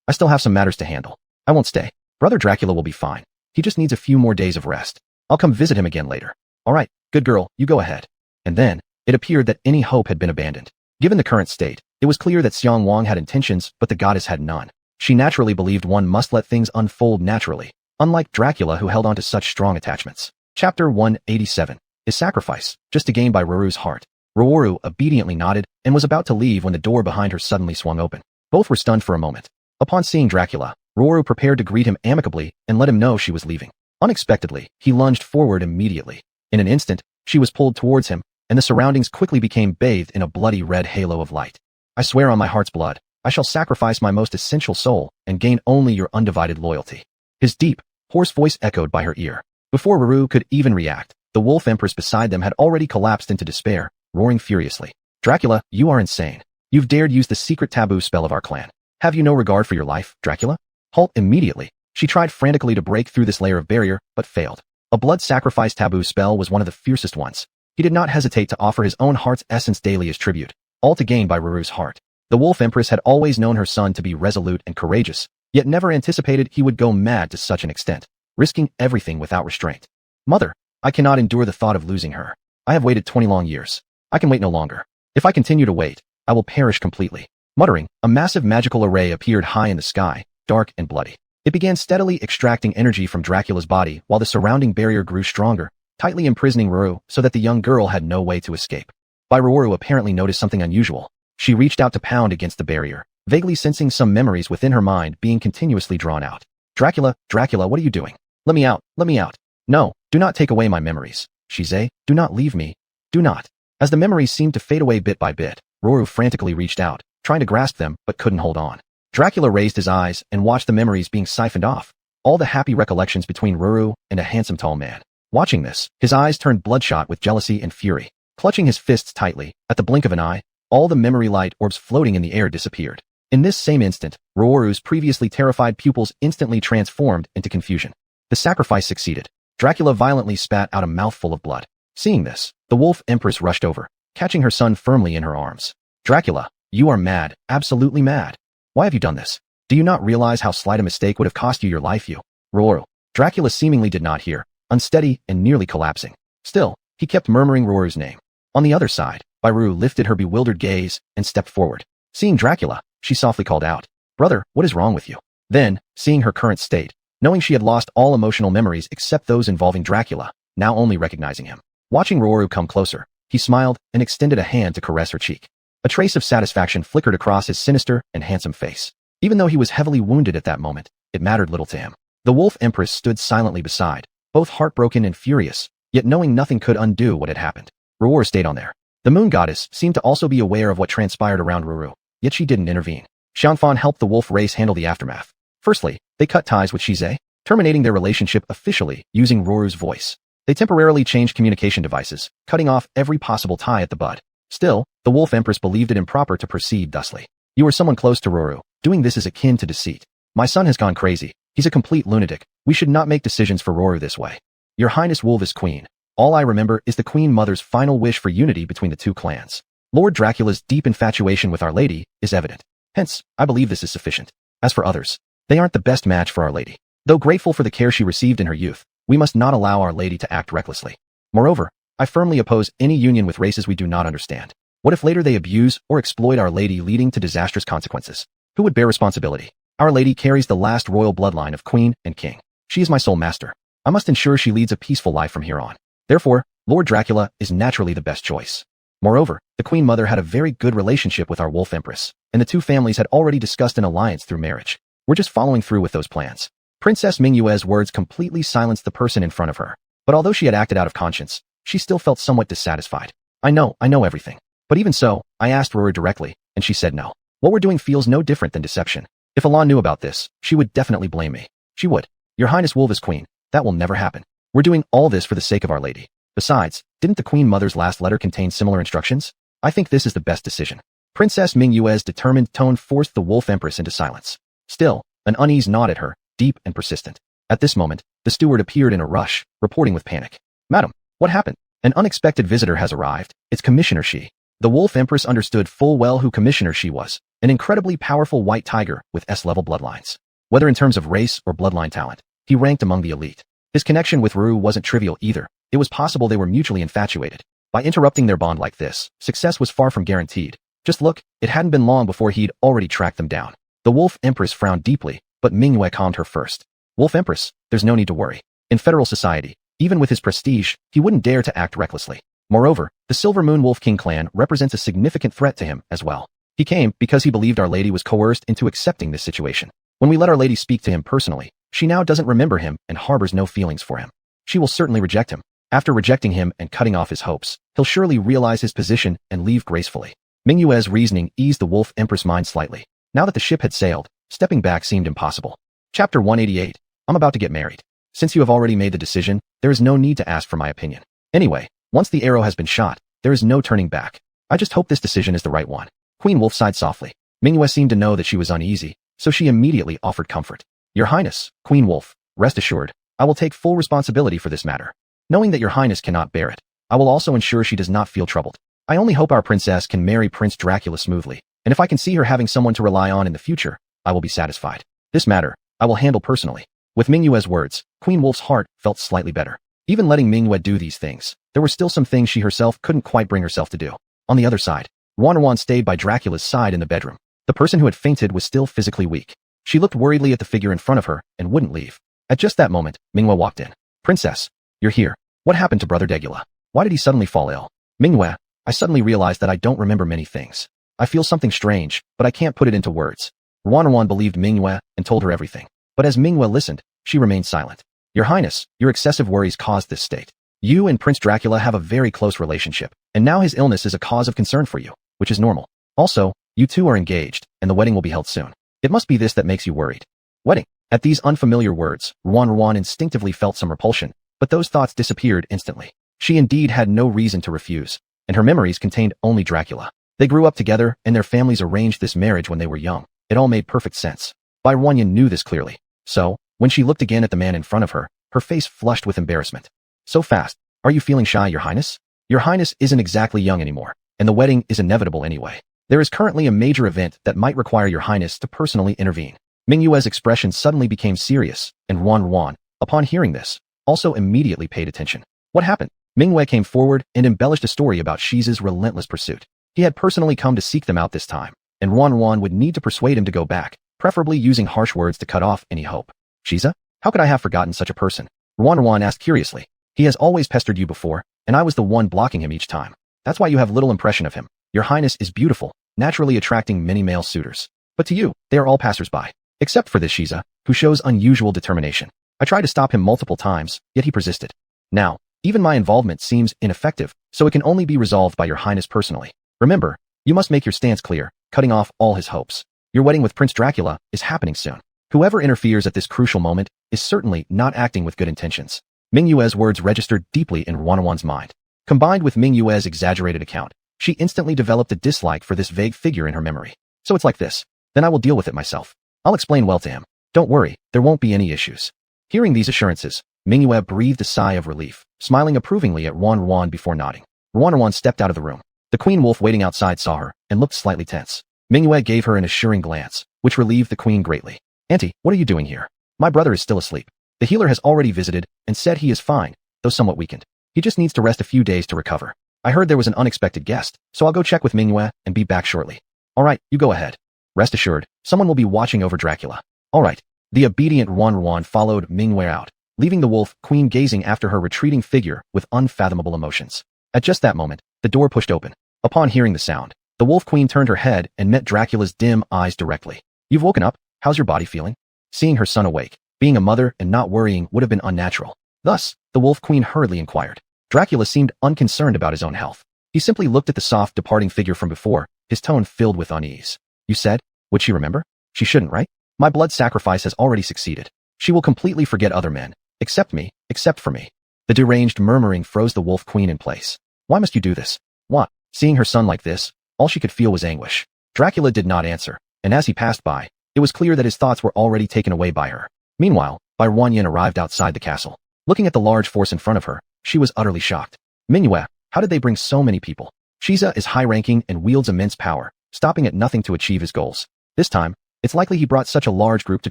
I still have some matters to handle. I won't stay. Brother Dracula will be fine. He just needs a few more days of rest. I'll come visit him again later. All right, good girl, you go ahead. And then, it appeared that any hope had been abandoned. Given the current state, it was clear that Xiang Wang had intentions, but the goddess had none. She naturally believed one must let things unfold naturally, unlike Dracula who held on to such strong attachments. Chapter 187. His sacrifice, just to gain by Ruru's heart. Ruru obediently nodded and was about to leave when the door behind her suddenly swung open. Both were stunned for a moment. Upon seeing Dracula, Ruru prepared to greet him amicably and let him know she was leaving. Unexpectedly, he lunged forward immediately. In an instant, she was pulled towards him, and the surroundings quickly became bathed in a bloody red halo of light. I swear on my heart's blood, I shall sacrifice my most essential soul and gain only your undivided loyalty. His deep, hoarse voice echoed by her ear. Before Ruru could even react, the wolf empress beside them had already collapsed into despair, roaring furiously. Dracula, you are insane. You've dared use the secret taboo spell of our clan. Have you no regard for your life, Dracula? Halt immediately. She tried frantically to break through this layer of barrier, but failed. A blood sacrifice taboo spell was one of the fiercest ones. He did not hesitate to offer his own heart's essence daily as tribute, all to gain by Ruru's heart. The wolf empress had always known her son to be resolute and courageous, yet never anticipated he would go mad to such an extent, risking everything without restraint. Mother, I cannot endure the thought of losing her. I have waited 20 long years. I can wait no longer. If I continue to wait, I will perish completely. Muttering, a massive magical array appeared high in the sky, dark and bloody. It began steadily extracting energy from Dracula's body while the surrounding barrier grew stronger, tightly imprisoning Ruru so that the young girl had no way to escape. Ruru apparently noticed something unusual. She reached out to pound against the barrier, vaguely sensing some memories within her mind being continuously drawn out. Dracula, what are you doing? Let me out, let me out. No, do not take away my memories. Shize, do not leave me. Do not. As the memories seemed to fade away bit by bit, Ruru frantically reached out, trying to grasp them, but couldn't hold on. Dracula raised his eyes and watched the memories being siphoned off, all the happy recollections between Ruru and a handsome tall man. Watching this, his eyes turned bloodshot with jealousy and fury. Clutching his fists tightly, at the blink of an eye, all the memory light orbs floating in the air disappeared. In this same instant, Ruru's previously terrified pupils instantly transformed into confusion. The sacrifice succeeded. Dracula violently spat out a mouthful of blood. Seeing this, the wolf empress rushed over, catching her son firmly in her arms. Dracula, you are mad, absolutely mad. Why have you done this? Do you not realize how slight a mistake would have cost you your life, you? Ruru. Dracula seemingly did not hear, unsteady and nearly collapsing. Still, he kept murmuring Ruru's name. On the other side, Ruru lifted her bewildered gaze and stepped forward. Seeing Dracula, she softly called out, "Brother, what is wrong with you?" Then, seeing her current state, knowing she had lost all emotional memories except those involving Dracula, now only recognizing him. Watching Ruru come closer, he smiled and extended a hand to caress her cheek. A trace of satisfaction flickered across his sinister and handsome face. Even though he was heavily wounded at that moment, it mattered little to him. The wolf empress stood silently beside, both heartbroken and furious, yet knowing nothing could undo what had happened. Ruru stayed on there. The moon goddess seemed to also be aware of what transpired around Ruru, yet she didn't intervene. Xianfan helped the wolf race handle the aftermath. Firstly, they cut ties with Shize, terminating their relationship officially using Ruru's voice. They temporarily changed communication devices, cutting off every possible tie at the bud. Still, the Wolf Empress believed it improper to proceed thusly. You are someone close to Roru. Doing this is akin to deceit. My son has gone crazy. He's a complete lunatic. We should not make decisions for Roru this way. Your Highness Wolvis Queen. All I remember is the Queen Mother's final wish for unity between the two clans. Lord Dracula's deep infatuation with Our Lady is evident. Hence, I believe this is sufficient. As for others, they aren't the best match for Our Lady. Though grateful for the care she received in her youth, we must not allow Our Lady to act recklessly. Moreover, I firmly oppose any union with races we do not understand. What if later they abuse or exploit Our Lady, leading to disastrous consequences? Who would bear responsibility? Our Lady carries the last royal bloodline of Queen and King. She is my sole master. I must ensure she leads a peaceful life from here on. Therefore, Lord Dracula is naturally the best choice. Moreover, the Queen Mother had a very good relationship with our Wolf Empress, and the two families had already discussed an alliance through marriage. We're just following through with those plans. Princess Mingyue's words completely silenced the person in front of her, but although she had acted out of conscience, she still felt somewhat dissatisfied. I know everything. But even so, I asked Roru directly, and she said no. What we're doing feels no different than deception. If Alon knew about this, she would definitely blame me. She would. Your Highness Wolvis Queen, that will never happen. We're doing all this for the sake of Our Lady. Besides, didn't the Queen Mother's last letter contain similar instructions? I think this is the best decision. Princess Mingyue's determined tone forced the Wolf Empress into silence. Still, an unease gnawed at her, deep and persistent. At this moment, the steward appeared in a rush, reporting with panic. Madam, what happened? An unexpected visitor has arrived. It's Commissioner Shi. The Wolf Empress understood full well who Commissioner Shi was, an incredibly powerful white tiger with S-level bloodlines. Whether in terms of race or bloodline talent, he ranked among the elite. His connection with Ru wasn't trivial either. It was possible they were mutually infatuated. By interrupting their bond like this, success was far from guaranteed. Just look, it hadn't been long before he'd already tracked them down. The Wolf Empress frowned deeply, but Mingyue calmed her first. Wolf Empress, there's no need to worry. In federal society, even with his prestige, he wouldn't dare to act recklessly. Moreover, the Silver Moon Wolf King clan represents a significant threat to him as well. He came because he believed Our Lady was coerced into accepting this situation. When we let Our Lady speak to him personally, she now doesn't remember him and harbors no feelings for him. She will certainly reject him. After rejecting him and cutting off his hopes, he'll surely realize his position and leave gracefully. Mingyue's reasoning eased the Wolf Empress' mind slightly. Now that the ship had sailed, stepping back seemed impossible. Chapter 188. I'm about to get married. Since you have already made the decision, there is no need to ask for my opinion. Anyway, once the arrow has been shot, there is no turning back. I just hope this decision is the right one. Queen Wolf sighed softly. Mingyue seemed to know that she was uneasy, so she immediately offered comfort. Your Highness, Queen Wolf, rest assured, I will take full responsibility for this matter. Knowing that your Highness cannot bear it, I will also ensure she does not feel troubled. I only hope our princess can marry Prince Dracula smoothly, and if I can see her having someone to rely on in the future, I will be satisfied. This matter, I will handle personally. With Mingyue's words, Queen Wolf's heart felt slightly better. Even letting Mingyue do these things, there were still some things she herself couldn't quite bring herself to do. On the other side, Ruan stayed by Dracula's side in the bedroom. The person who had fainted was still physically weak. She looked worriedly at the figure in front of her and wouldn't leave. At just that moment, Mingyue walked in. Princess, you're here. What happened to Brother Degula? Why did he suddenly fall ill? Mingyue, I suddenly realized that I don't remember many things. I feel something strange, but I can't put it into words. Ruan believed Mingyue and told her everything. But as Mingyue listened, she remained silent. Your Highness, your excessive worries caused this state. You and Prince Dracula have a very close relationship, and now his illness is a cause of concern for you, which is normal. Also, you two are engaged, and the wedding will be held soon. It must be this that makes you worried. Wedding. At these unfamiliar words, Ruan instinctively felt some repulsion, but those thoughts disappeared instantly. She indeed had no reason to refuse, and her memories contained only Dracula. They grew up together, and their families arranged this marriage when they were young. It all made perfect sense. Bai Ruan knew this clearly. So, when she looked again at the man in front of her, her face flushed with embarrassment. So fast. Are you feeling shy, Your Highness? Your Highness isn't exactly young anymore, and the wedding is inevitable anyway. There is currently a major event that might require Your Highness to personally intervene. Mingyue's expression suddenly became serious, and Ruan, upon hearing this, also immediately paid attention. What happened? Mingyue came forward and embellished a story about Shiza's relentless pursuit. He had personally come to seek them out this time, and Ruan would need to persuade him to go back, preferably using harsh words to cut off any hope. Shiza? How could I have forgotten such a person? Ruan asked curiously. He has always pestered you before, and I was the one blocking him each time. That's why you have little impression of him. Your Highness is beautiful, naturally attracting many male suitors. But to you, they are all passers-by. Except for this Shiza, who shows unusual determination. I tried to stop him multiple times, yet he persisted. Now, even my involvement seems ineffective, so it can only be resolved by Your Highness personally. Remember, you must make your stance clear, cutting off all his hopes. Your wedding with Prince Dracula is happening soon. Whoever interferes at this crucial moment is certainly not acting with good intentions. Mingyue's words registered deeply in Ruan's mind. Combined with Mingyue's exaggerated account, She instantly developed a dislike for this vague figure in her memory. So it's like this. Then I will deal with it myself. I'll explain well to him. Don't worry, there won't be any issues. Hearing these assurances, Mingyue breathed a sigh of relief, smiling approvingly at Ruan before nodding. Ruan stepped out of the room. The queen wolf waiting outside saw her and looked slightly tense. Mingyue gave her an assuring glance, which relieved the queen greatly. Auntie, what are you doing here? My brother is still asleep. The healer has already visited and said he is fine, though somewhat weakened. He just needs to rest a few days to recover. I heard there was an unexpected guest, so I'll go check with Mingyue and be back shortly. All right, you go ahead. Rest assured, someone will be watching over Dracula. All right. The obedient Ruan followed Mingyue out, leaving the wolf queen gazing after her retreating figure with unfathomable emotions. At just that moment, the door pushed open. Upon hearing the sound, the wolf queen turned her head and met Dracula's dim eyes directly. You've woken up? How's your body feeling? Seeing her son awake, being a mother and not worrying would have been unnatural. Thus, the wolf queen hurriedly inquired. Dracula seemed unconcerned about his own health. He simply looked at the soft departing figure from before, his tone filled with unease. You said? Would she remember? She shouldn't, right? My blood sacrifice has already succeeded. She will completely forget other men, except me, except for me. The deranged murmuring froze the wolf queen in place. Why must you do this? What? Seeing her son like this, all she could feel was anguish. Dracula did not answer, and as he passed by, it was clear that his thoughts were already taken away by her. Meanwhile, Ruan arrived outside the castle. Looking at the large force in front of her, she was utterly shocked. Mingyue, how did they bring so many people? Shiza is high-ranking and wields immense power, stopping at nothing to achieve his goals. This time, it's likely he brought such a large group to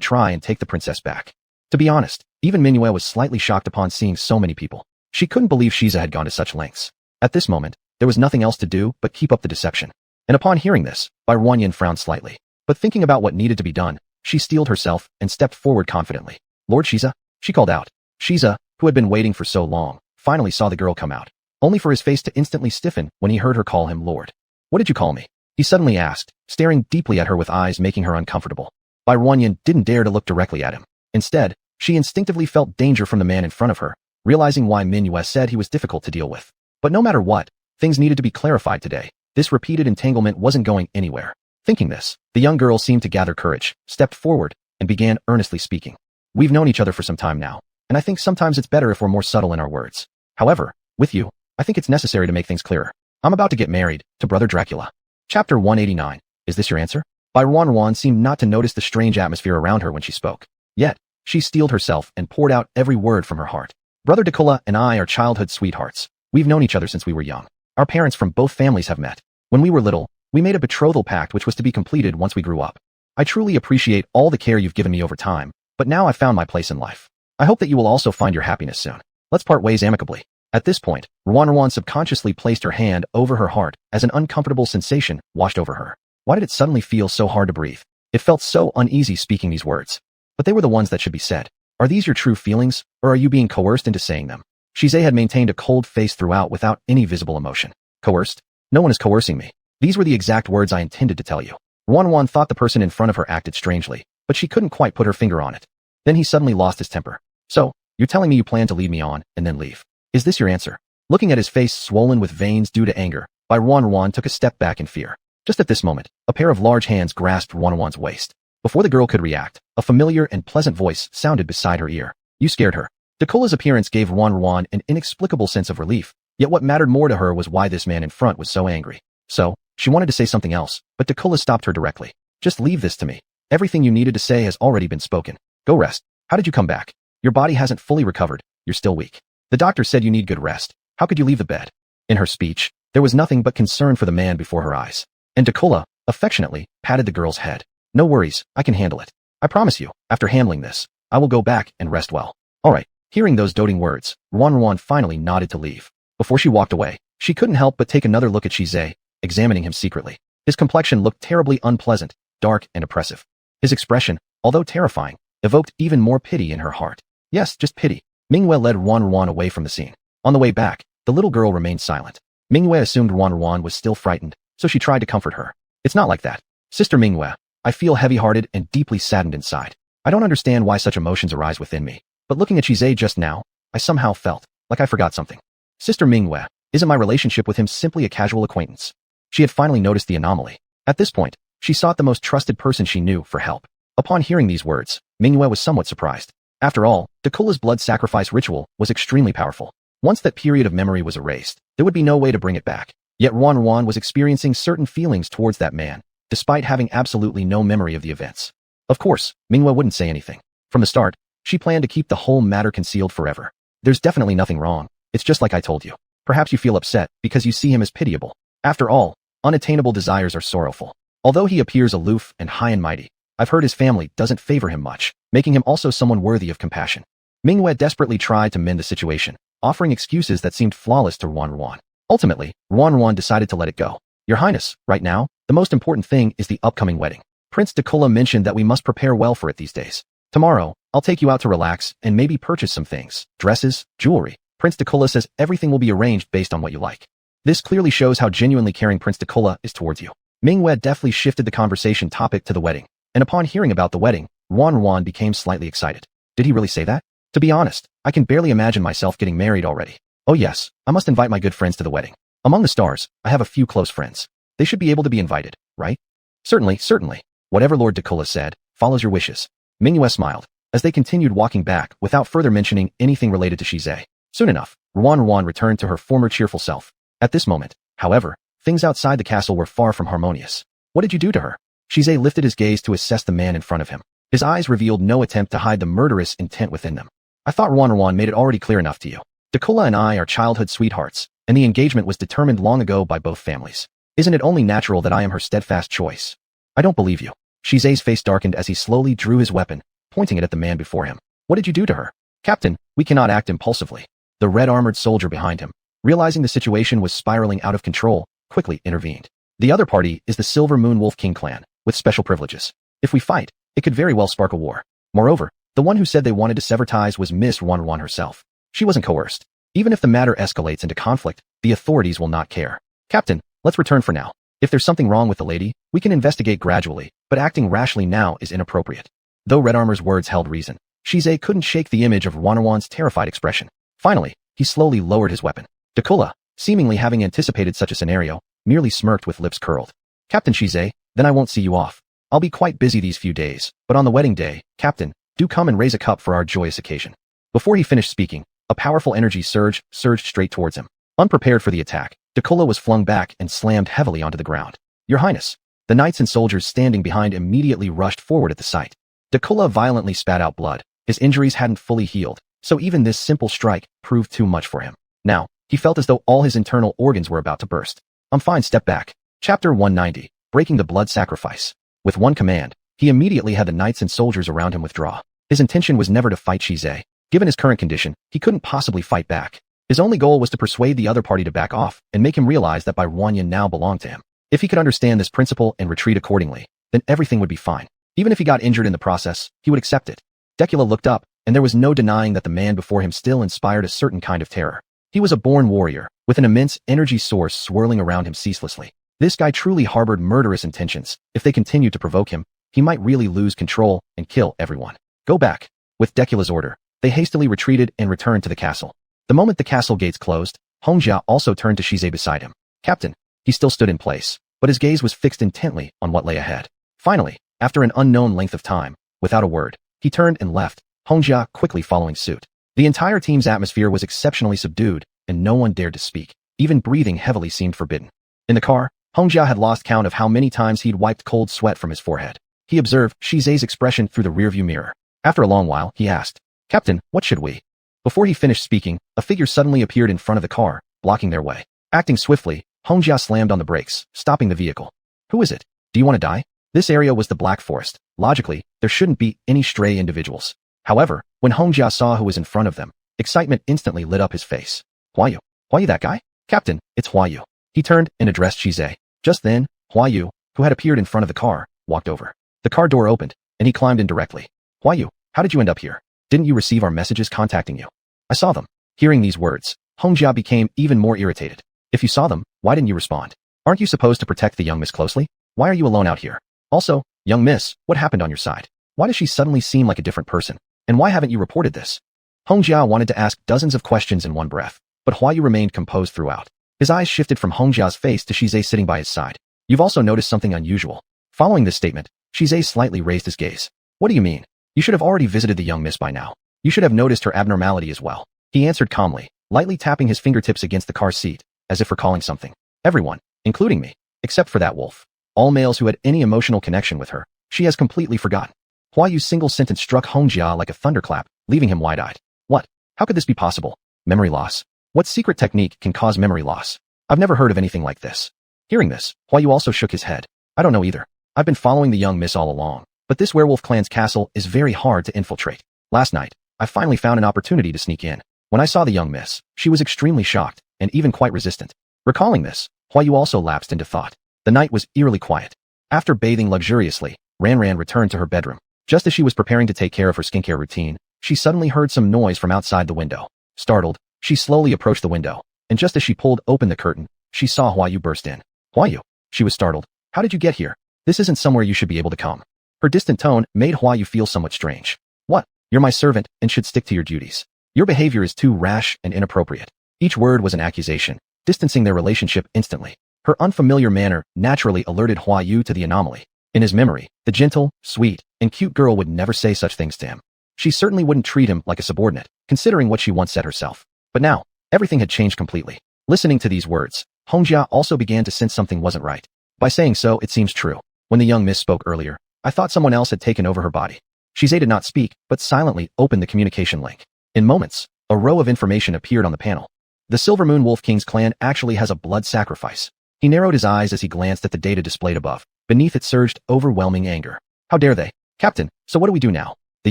try and take the princess back. To be honest, even Mingyue was slightly shocked upon seeing so many people. She couldn't believe Shiza had gone to such lengths. At this moment, there was nothing else to do but keep up the deception. And upon hearing this, Ruan frowned slightly. But thinking about what needed to be done, she steeled herself and stepped forward confidently. Lord Shiza? She called out. Shiza, who had been waiting for so long, finally saw the girl come out, only for his face to instantly stiffen when he heard her call him Lord. What did you call me? He suddenly asked, staring deeply at her with eyes making her uncomfortable. Ruan didn't dare to look directly at him. Instead, she instinctively felt danger from the man in front of her, realizing why Mingyue said he was difficult to deal with. But no matter what, things needed to be clarified today. This repeated entanglement wasn't going anywhere. Thinking this, the young girl seemed to gather courage, stepped forward, and began earnestly speaking. We've known each other for some time now, and I think sometimes it's better if we're more subtle in our words. However, with you, I think it's necessary to make things clearer. I'm about to get married to Brother Dracula. Chapter 189. Is this your answer? Ruan seemed not to notice the strange atmosphere around her when she spoke. Yet, she steeled herself and poured out every word from her heart. Brother Dracula and I are childhood sweethearts. We've known each other since we were young. Our parents from both families have met. When we were little, we made a betrothal pact which was to be completed once we grew up. I truly appreciate all the care you've given me over time, but now I've found my place in life. I hope that you will also find your happiness soon. Let's part ways amicably. At this point, Ruan subconsciously placed her hand over her heart as an uncomfortable sensation washed over her. Why did it suddenly feel so hard to breathe? It felt so uneasy speaking these words. But they were the ones that should be said. Are these your true feelings, or are you being coerced into saying them? Shize had maintained a cold face throughout without any visible emotion. Coerced? No one is coercing me. These were the exact words I intended to tell you. Ruan thought the person in front of her acted strangely, but she couldn't quite put her finger on it. Then he suddenly lost his temper. So, you're telling me you plan to lead me on, and then leave. Is this your answer? Looking at his face swollen with veins due to anger, Ruan took a step back in fear. Just at this moment, a pair of large hands grasped Ruan's waist. Before the girl could react, a familiar and pleasant voice sounded beside her ear. You scared her. Dracula's appearance gave Ruan an inexplicable sense of relief, yet what mattered more to her was why this man in front was so angry. So, she wanted to say something else, but Dracula stopped her directly. Just leave this to me. Everything you needed to say has already been spoken. Go rest. How did you come back? Your body hasn't fully recovered. You're still weak. The doctor said you need good rest. How could you leave the bed? In her speech, there was nothing but concern for the man before her eyes. And Dracula, affectionately, patted the girl's head. No worries, I can handle it. I promise you, after handling this, I will go back and rest well. Alright. Hearing those doting words, Ruan finally nodded to leave. Before she walked away, she couldn't help but take another look at Shize, examining him secretly. His complexion looked terribly unpleasant, dark and oppressive. His expression, although terrifying, evoked even more pity in her heart. Yes, just pity. Mingyue led Ruan away from the scene. On the way back, the little girl remained silent. Mingyue assumed Ruan was still frightened, so she tried to comfort her. It's not like that. Sister Mingyue, I feel heavy-hearted and deeply saddened inside. I don't understand why such emotions arise within me. But looking at Shize just now, I somehow felt like I forgot something. Sister Mingyue, isn't my relationship with him simply a casual acquaintance? She had finally noticed the anomaly. At this point, she sought the most trusted person she knew for help. Upon hearing these words, Mingyue was somewhat surprised. After all, Dracula's blood sacrifice ritual was extremely powerful. Once that period of memory was erased, there would be no way to bring it back. Yet Ruan was experiencing certain feelings towards that man, despite having absolutely no memory of the events. Of course, Minghua wouldn't say anything. From the start, she planned to keep the whole matter concealed forever. There's definitely nothing wrong. It's just like I told you. Perhaps you feel upset because you see him as pitiable. After all, unattainable desires are sorrowful. Although he appears aloof and high and mighty, I've heard his family doesn't favor him much, making him also someone worthy of compassion. Minghua desperately tried to mend the situation, offering excuses that seemed flawless to Ruan. Ultimately, Ruan decided to let it go. Your Highness, right now, the most important thing is the upcoming wedding. Prince Dakula mentioned that we must prepare well for it these days. Tomorrow, I'll take you out to relax and maybe purchase some things, dresses, jewelry. Prince Dakula says everything will be arranged based on what you like. This clearly shows how genuinely caring Prince Dakula is towards you. Minghua deftly shifted the conversation topic to the wedding, and upon hearing about the wedding, Ruan became slightly excited. Did he really say that? To be honest, I can barely imagine myself getting married already. Oh yes, I must invite my good friends to the wedding. Among the stars, I have a few close friends. They should be able to be invited, right? Certainly. Whatever Lord Dakula said, follows your wishes. Minghua smiled, as they continued walking back without further mentioning anything related to Shizai. Soon enough, Ruan returned to her former cheerful self. At this moment, however, things outside the castle were far from harmonious. What did you do to her? Shizai lifted his gaze to assess the man in front of him. His eyes revealed no attempt to hide the murderous intent within them. I thought Ruan made it already clear enough to you. Dakula and I are childhood sweethearts, and the engagement was determined long ago by both families. Isn't it only natural that I am her steadfast choice? I don't believe you. Shizai's face darkened as he slowly drew his weapon, pointing it at the man before him. What did you do to her? Captain, we cannot act impulsively. The red-armored soldier behind him, realizing the situation was spiraling out of control, quickly intervened. The other party is the Silver Moon Wolf King clan, with special privileges. If we fight, it could very well spark a war. Moreover, the one who said they wanted to sever ties was Miss Ruan herself. She wasn't coerced. Even if the matter escalates into conflict, the authorities will not care. Captain, let's return for now. If there's something wrong with the lady, we can investigate gradually, but acting rashly now is inappropriate. Though Red Armor's words held reason, Shizai couldn't shake the image of Ruan's terrified expression. Finally, he slowly lowered his weapon. Dakula, seemingly having anticipated such a scenario, merely smirked with lips curled. Captain Shizai, then I won't see you off. I'll be quite busy these few days, but on the wedding day, Captain, do come and raise a cup for our joyous occasion. Before he finished speaking, a powerful energy surged straight towards him. Unprepared for the attack, Dakula was flung back and slammed heavily onto the ground. Your Highness. The knights and soldiers standing behind immediately rushed forward at the sight. Dakula violently spat out blood. His injuries hadn't fully healed, so even this simple strike proved too much for him. Now, he felt as though all his internal organs were about to burst. I'm fine, step back. Chapter 190, Breaking the Blood Sacrifice. With one command, he immediately had the knights and soldiers around him withdraw. His intention was never to fight Shizai. Given his current condition, he couldn't possibly fight back. His only goal was to persuade the other party to back off and make him realize that Ruan now belonged to him. If he could understand this principle and retreat accordingly, then everything would be fine. Even if he got injured in the process, he would accept it. Dakula looked up, and there was no denying that the man before him still inspired a certain kind of terror. He was a born warrior, with an immense energy source swirling around him ceaselessly. This guy truly harbored murderous intentions. If they continued to provoke him, he might really lose control and kill everyone. Go back. With Dakula's order, they hastily retreated and returned to the castle. The moment the castle gates closed, Hongjia also turned to Shizai beside him. Captain. He still stood in place, but his gaze was fixed intently on what lay ahead. Finally, after an unknown length of time, without a word, he turned and left, Hongjia quickly following suit. The entire team's atmosphere was exceptionally subdued, and no one dared to speak. Even breathing heavily seemed forbidden. In the car, Hongjia had lost count of how many times he'd wiped cold sweat from his forehead. He observed Shizai's expression through the rearview mirror. After a long while, he asked, Captain, what should we? Before he finished speaking, a figure suddenly appeared in front of the car, blocking their way. Acting swiftly, Hongjia slammed on the brakes, stopping the vehicle. Who is it? Do you want to die? This area was the Black Forest. Logically, there shouldn't be any stray individuals. However, when Hongjia saw who was in front of them, excitement instantly lit up his face. Huayu. Huayu, that guy? Captain, it's Huayu. He turned and addressed Shizai. Just then, Huayu, who had appeared in front of the car, walked over. The car door opened, and he climbed in directly. Huayu, how did you end up here? Didn't you receive our messages contacting you? I saw them. Hearing these words, Hongjia became even more irritated. If you saw them, why didn't you respond? Aren't you supposed to protect the young miss closely? Why are you alone out here? Also, young miss, what happened on your side? Why does she suddenly seem like a different person? And why haven't you reported this? Hongjia wanted to ask dozens of questions in one breath, but Huayu remained composed throughout. His eyes shifted from Hongjia's face to Shizai sitting by his side. You've also noticed something unusual. Following this statement, Shizai slightly raised his gaze. What do you mean? You should have already visited the young miss by now. You should have noticed her abnormality as well. He answered calmly, lightly tapping his fingertips against the car seat, as if recalling something. Everyone, including me, except for that wolf. All males who had any emotional connection with her, she has completely forgotten. Hua Yu's single sentence struck Hongjia like a thunderclap, leaving him wide-eyed. What? How could this be possible? Memory loss. What secret technique can cause memory loss? I've never heard of anything like this. Hearing this, Hua Yu also shook his head. I don't know either. I've been following the young miss all along, but this werewolf clan's castle is very hard to infiltrate. Last night, I finally found an opportunity to sneak in. When I saw the young miss, she was extremely shocked, and even quite resistant. Recalling this, Hua Yu also lapsed into thought. The night was eerily quiet. After bathing luxuriously, Ran Ran returned to her bedroom. Just as she was preparing to take care of her skincare routine, she suddenly heard some noise from outside the window. Startled, she slowly approached the window, and just as she pulled open the curtain, she saw Hua Yu burst in. Hua Yu? She was startled. How did you get here? This isn't somewhere you should be able to come. Her distant tone made Hua Yu feel somewhat strange. What? You're my servant and should stick to your duties. Your behavior is too rash and inappropriate. Each word was an accusation, distancing their relationship instantly. Her unfamiliar manner naturally alerted Hua Yu to the anomaly. In his memory, the gentle, sweet, and cute girl would never say such things to him. She certainly wouldn't treat him like a subordinate, considering what she once said herself. But now, everything had changed completely. Listening to these words, Hongjia also began to sense something wasn't right. By saying so, it seems true. When the young miss spoke earlier, I thought someone else had taken over her body. Shizai did not speak, but silently opened the communication link. In moments, a row of information appeared on the panel. The Silver Moon Wolf King's clan actually has a blood sacrifice. He narrowed his eyes as he glanced at the data displayed above. Beneath it surged overwhelming anger. How dare they? Captain, so what do we do now? The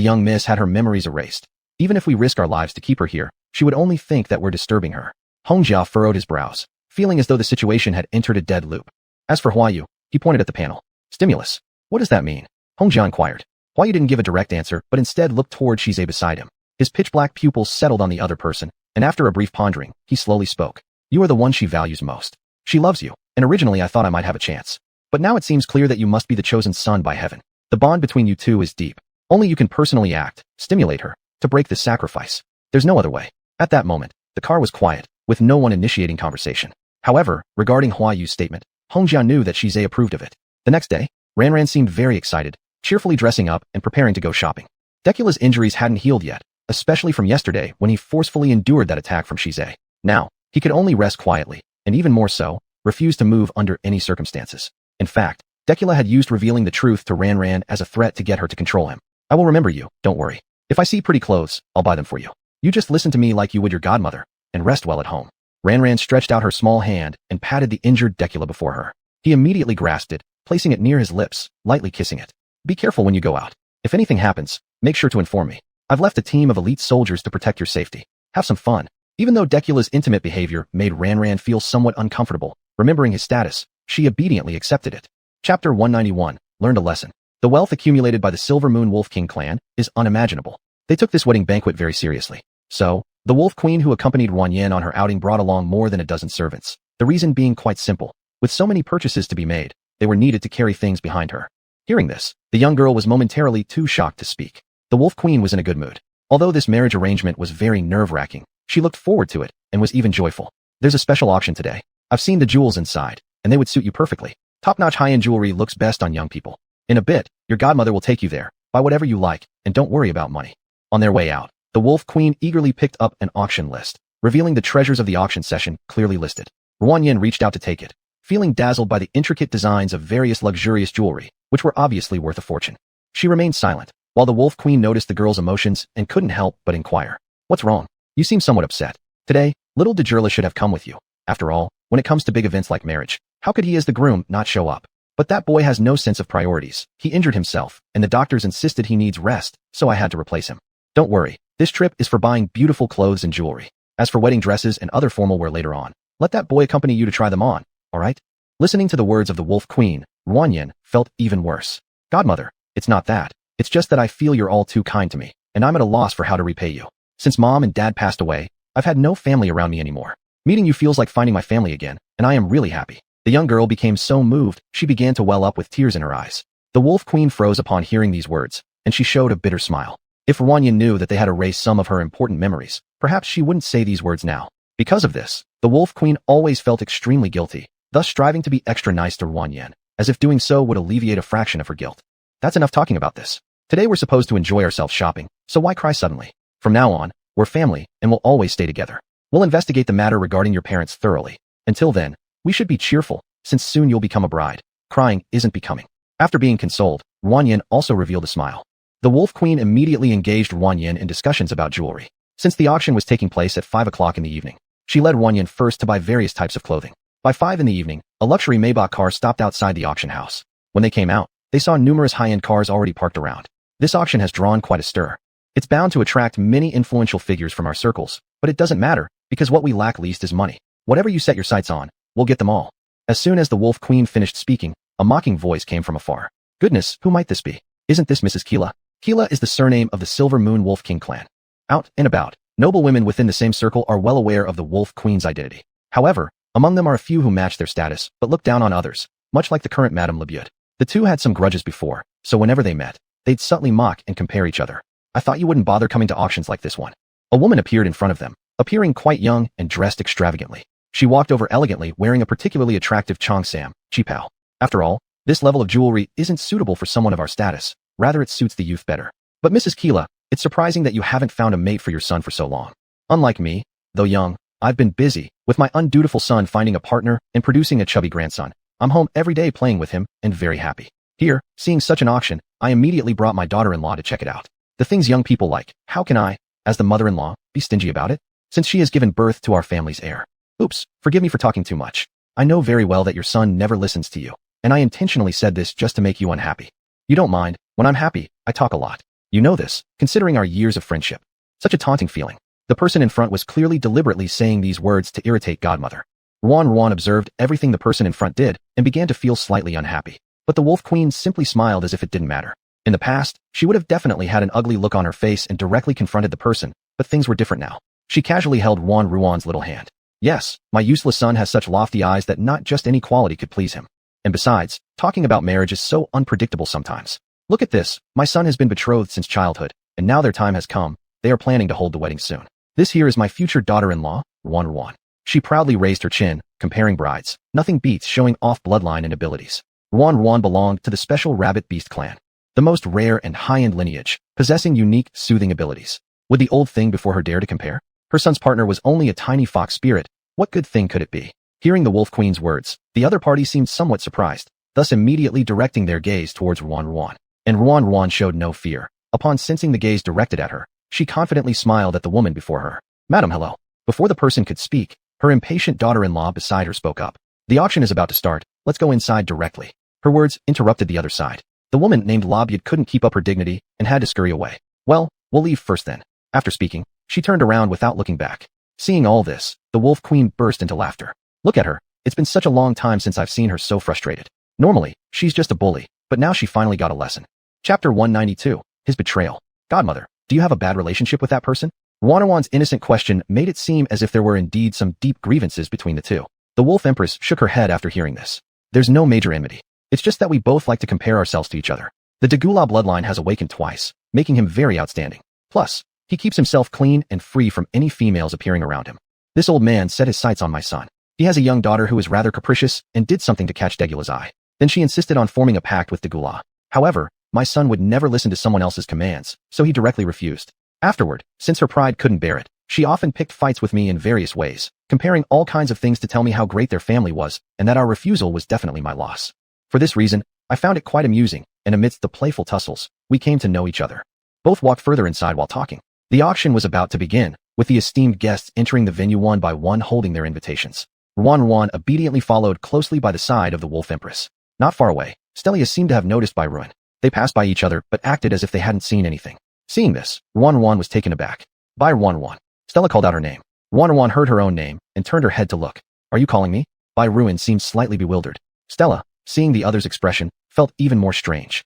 young miss had her memories erased. Even if we risk our lives to keep her here, she would only think that we're disturbing her. Hongjia furrowed his brows, feeling as though the situation had entered a dead loop. As for Hua Yu, he pointed at the panel. Stimulus. What does that mean? Hongjia inquired. Hua Yu didn't give a direct answer, but instead looked toward Shizai beside him. His pitch-black pupils settled on the other person, and after a brief pondering, he slowly spoke. You are the one she values most. She loves you, and originally I thought I might have a chance. But now it seems clear that you must be the chosen son by heaven. The bond between you two is deep. Only you can personally act, stimulate her, to break this sacrifice. There's no other way. At that moment, the car was quiet, with no one initiating conversation. However, regarding Hua Yu's statement, Hongjia knew that Shizai approved of it. The next day, Ran Ran seemed very excited, cheerfully dressing up and preparing to go shopping. Decula's injuries hadn't healed yet, especially from yesterday when he forcefully endured that attack from Shizai. Now, he could only rest quietly, and even more so, refuse to move under any circumstances. In fact, Decula had used revealing the truth to Ran Ran as a threat to get her to control him. I will remember you, don't worry. If I see pretty clothes, I'll buy them for you. You just listen to me like you would your godmother, and rest well at home. Ran Ran stretched out her small hand and patted the injured Decula before her. He immediately grasped it, placing it near his lips, lightly kissing it. Be careful when you go out. If anything happens, make sure to inform me. I've left a team of elite soldiers to protect your safety. Have some fun. Even though Decula's intimate behavior made Ran Ran feel somewhat uncomfortable, remembering his status, she obediently accepted it. Chapter 191, Learned a Lesson. The wealth accumulated by the Silver Moon Wolf King clan is unimaginable. They took this wedding banquet very seriously. So, the Wolf Queen who accompanied Ruan Yin on her outing brought along more than a dozen servants. The reason being quite simple. With so many purchases to be made, they were needed to carry things behind her. Hearing this, the young girl was momentarily too shocked to speak. The Wolf Queen was in a good mood. Although this marriage arrangement was very nerve-wracking, she looked forward to it and was even joyful. There's a special auction today. I've seen the jewels inside, and they would suit you perfectly. Top-notch high-end jewelry looks best on young people. In a bit, your godmother will take you there. Buy whatever you like, and don't worry about money. On their way out, the Wolf Queen eagerly picked up an auction list, revealing the treasures of the auction session clearly listed. Ruan Yin reached out to take it, feeling dazzled by the intricate designs of various luxurious jewelry, which were obviously worth a fortune. She remained silent, while the Wolf Queen noticed the girl's emotions and couldn't help but inquire. What's wrong? You seem somewhat upset. Today, little Djurla should have come with you. After all, when it comes to big events like marriage, how could he as the groom not show up? But that boy has no sense of priorities. He injured himself, and the doctors insisted he needs rest, so I had to replace him. Don't worry, this trip is for buying beautiful clothes and jewelry. As for wedding dresses and other formal wear later on, let that boy accompany you to try them on, alright? Listening to the words of the Wolf Queen, Ruan Yin felt even worse. Godmother, it's not that. It's just that I feel you're all too kind to me, and I'm at a loss for how to repay you. Since Mom and Dad passed away, I've had no family around me anymore. Meeting you feels like finding my family again, and I am really happy. The young girl became so moved, she began to well up with tears in her eyes. The Wolf Queen froze upon hearing these words, and she showed a bitter smile. If Ruan Yin knew that they had erased some of her important memories, perhaps she wouldn't say these words now. Because of this, the Wolf Queen always felt extremely guilty, thus striving to be extra nice to Ruan Yin, as if doing so would alleviate a fraction of her guilt. That's enough talking about this. Today we're supposed to enjoy ourselves shopping, so why cry suddenly? From now on, we're family, and we'll always stay together. We'll investigate the matter regarding your parents thoroughly. Until then, We should be cheerful, since soon you'll become a bride. Crying isn't becoming. After being consoled, Ruan Yin also revealed a smile. The Wolf Queen immediately engaged Ruan Yin in discussions about jewelry. Since the auction was taking place at 5 o'clock in the evening, she led Ruan Yin first to buy various types of clothing. By 5 in the evening, a luxury Maybach car stopped outside the auction house. When they came out, they saw numerous high-end cars already parked around. This auction has drawn quite a stir. It's bound to attract many influential figures from our circles, but it doesn't matter, because what we lack least is money. Whatever you set your sights on, we'll get them all. As soon as the Wolf Queen finished speaking, a mocking voice came from afar. Goodness, who might this be? Isn't this Mrs. Keela? Keela is the surname of the Silver Moon Wolf King clan. Out and about, noble women within the same circle are well aware of the Wolf Queen's identity. However, among them are a few who match their status, but look down on others, much like the current Madame Lebeut. The two had some grudges before, so whenever they met, they'd subtly mock and compare each other. I thought you wouldn't bother coming to auctions like this one. A woman appeared in front of them, appearing quite young and dressed extravagantly. She walked over elegantly wearing a particularly attractive cheongsam, chipao. After all, this level of jewelry isn't suitable for someone of our status, rather it suits the youth better. But Mrs. Keela, it's surprising that you haven't found a mate for your son for so long. Unlike me, though young, I've been busy with my undutiful son finding a partner and producing a chubby grandson. I'm home every day playing with him and very happy. Here, seeing such an auction, I immediately brought my daughter-in-law to check it out. The things young people like, how can I, as the mother-in-law, be stingy about it? Since she has given birth to our family's heir. Oops, forgive me for talking too much. I know very well that your son never listens to you, and I intentionally said this just to make you unhappy. You don't mind, when I'm happy, I talk a lot. You know this, considering our years of friendship. Such a taunting feeling. The person in front was clearly deliberately saying these words to irritate Godmother. Ruan observed everything the person in front did and began to feel slightly unhappy. But the Wolf Queen simply smiled as if it didn't matter. In the past, she would have definitely had an ugly look on her face and directly confronted the person, but things were different now. She casually held Ruan's little hand. Yes, my useless son has such lofty eyes that not just any quality could please him. And besides, talking about marriage is so unpredictable sometimes. Look at this, my son has been betrothed since childhood, and now their time has come. They are planning to hold the wedding soon. This here is my future daughter-in-law, Ruan. She proudly raised her chin, comparing brides. Nothing beats showing off bloodline and abilities. Ruan belonged to the special rabbit beast clan. The most rare and high-end lineage, possessing unique, soothing abilities. Would the old thing before her dare to compare? Her son's partner was only a tiny fox spirit. What good thing could it be? Hearing the Wolf Queen's words, the other party seemed somewhat surprised, thus immediately directing their gaze towards Ruan. And Ruan showed no fear. Upon sensing the gaze directed at her, she confidently smiled at the woman before her. Madam, hello. Before the person could speak, her impatient daughter-in-law beside her spoke up. The auction is about to start, let's go inside directly. Her words interrupted the other side. The woman named Lebeut couldn't keep up her dignity and had to scurry away. Well, we'll leave first then. After speaking, she turned around without looking back. Seeing all this, the Wolf Queen burst into laughter. Look at her, it's been such a long time since I've seen her so frustrated. Normally, she's just a bully, but now she finally got a lesson. Chapter 192, His Betrayal. Godmother, do you have a bad relationship with that person? Ruan's innocent question made it seem as if there were indeed some deep grievances between the two. The Wolf Empress shook her head after hearing this. There's no major enmity. It's just that we both like to compare ourselves to each other. The Degula bloodline has awakened twice, making him very outstanding. Plus, he keeps himself clean and free from any females appearing around him. This old man set his sights on my son. He has a young daughter who is rather capricious and did something to catch Degula's eye. Then she insisted on forming a pact with Degula. However, my son would never listen to someone else's commands, so he directly refused. Afterward, since her pride couldn't bear it, she often picked fights with me in various ways, comparing all kinds of things to tell me how great their family was, and that our refusal was definitely my loss. For this reason, I found it quite amusing, and amidst the playful tussles, we came to know each other. Both walked further inside while talking. The auction was about to begin, with the esteemed guests entering the venue one by one holding their invitations. Ruan obediently followed closely by the side of the Wolf Empress. Not far away, Stelia seemed to have noticed by Ruin. They passed by each other, but acted as if they hadn't seen anything. Seeing this, Ruan was taken aback. By Ruan. Stella called out her name. Ruan heard her own name, and turned her head to look. Are you calling me? By Ruin seemed slightly bewildered. Stella, seeing the other's expression, felt even more strange.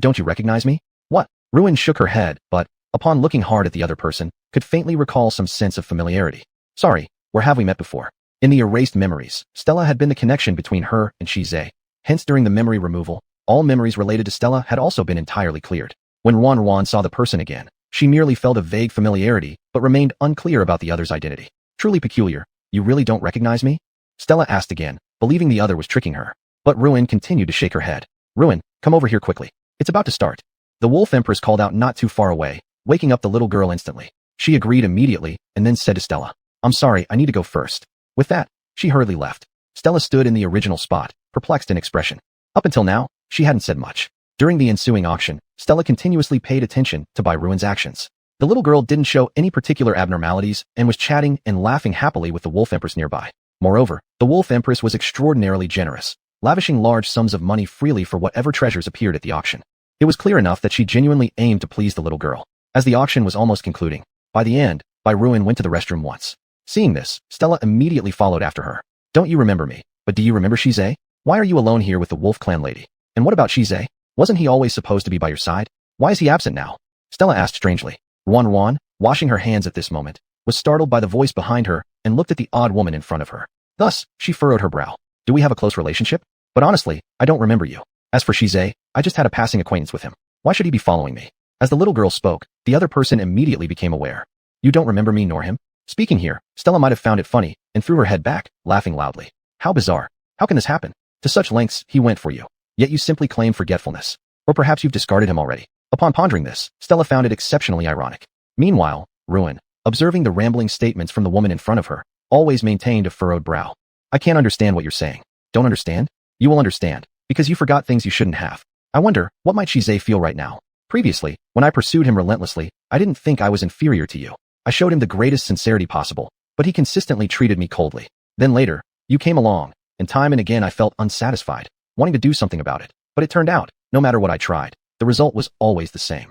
Don't you recognize me? What? Ruin shook her head, but, upon looking hard at the other person, could faintly recall some sense of familiarity. Sorry, where have we met before? In the erased memories, Stella had been the connection between her and Shizei. Hence during the memory removal, all memories related to Stella had also been entirely cleared. When Ruan saw the person again, she merely felt a vague familiarity, but remained unclear about the other's identity. Truly peculiar, you really don't recognize me? Stella asked again, believing the other was tricking her. But Ruin continued to shake her head. Ruin, come over here quickly. It's about to start. The Wolf Empress called out not too far away, waking up the little girl instantly. She agreed immediately, and then said to Stella, I'm sorry, I need to go first. With that, she hurriedly left. Stella stood in the original spot, perplexed in expression. Up until now, she hadn't said much. During the ensuing auction, Stella continuously paid attention to Byruin's actions. The little girl didn't show any particular abnormalities and was chatting and laughing happily with the Wolf Empress nearby. Moreover, the Wolf Empress was extraordinarily generous, lavishing large sums of money freely for whatever treasures appeared at the auction. It was clear enough that she genuinely aimed to please the little girl. As the auction was almost concluding, by the end, Byruin went to the restroom once. Seeing this, Stella immediately followed after her. Don't you remember me? But do you remember Shize? Why are you alone here with the Wolf Clan lady? And what about Shize? Wasn't he always supposed to be by your side? Why is he absent now? Stella asked strangely. Ruan, washing her hands at this moment, was startled by the voice behind her and looked at the odd woman in front of her. Thus, she furrowed her brow. Do we have a close relationship? But honestly, I don't remember you. As for Shize, I just had a passing acquaintance with him. Why should he be following me? As the little girl spoke, the other person immediately became aware. You don't remember me nor him? Speaking here, Stella might have found it funny and threw her head back, laughing loudly. How bizarre. How can this happen? To such lengths he went for you. Yet you simply claim forgetfulness. Or perhaps you've discarded him already. Upon pondering this, Stella found it exceptionally ironic. Meanwhile, Ruin, observing the rambling statements from the woman in front of her, always maintained a furrowed brow. I can't understand what you're saying. Don't understand? You will understand, because you forgot things you shouldn't have. I wonder, what might Shize feel right now? Previously, when I pursued him relentlessly, I didn't think I was inferior to you. I showed him the greatest sincerity possible, but he consistently treated me coldly. Then later, you came along, and time and again I felt unsatisfied, wanting to do something about it. But it turned out, no matter what I tried, the result was always the same.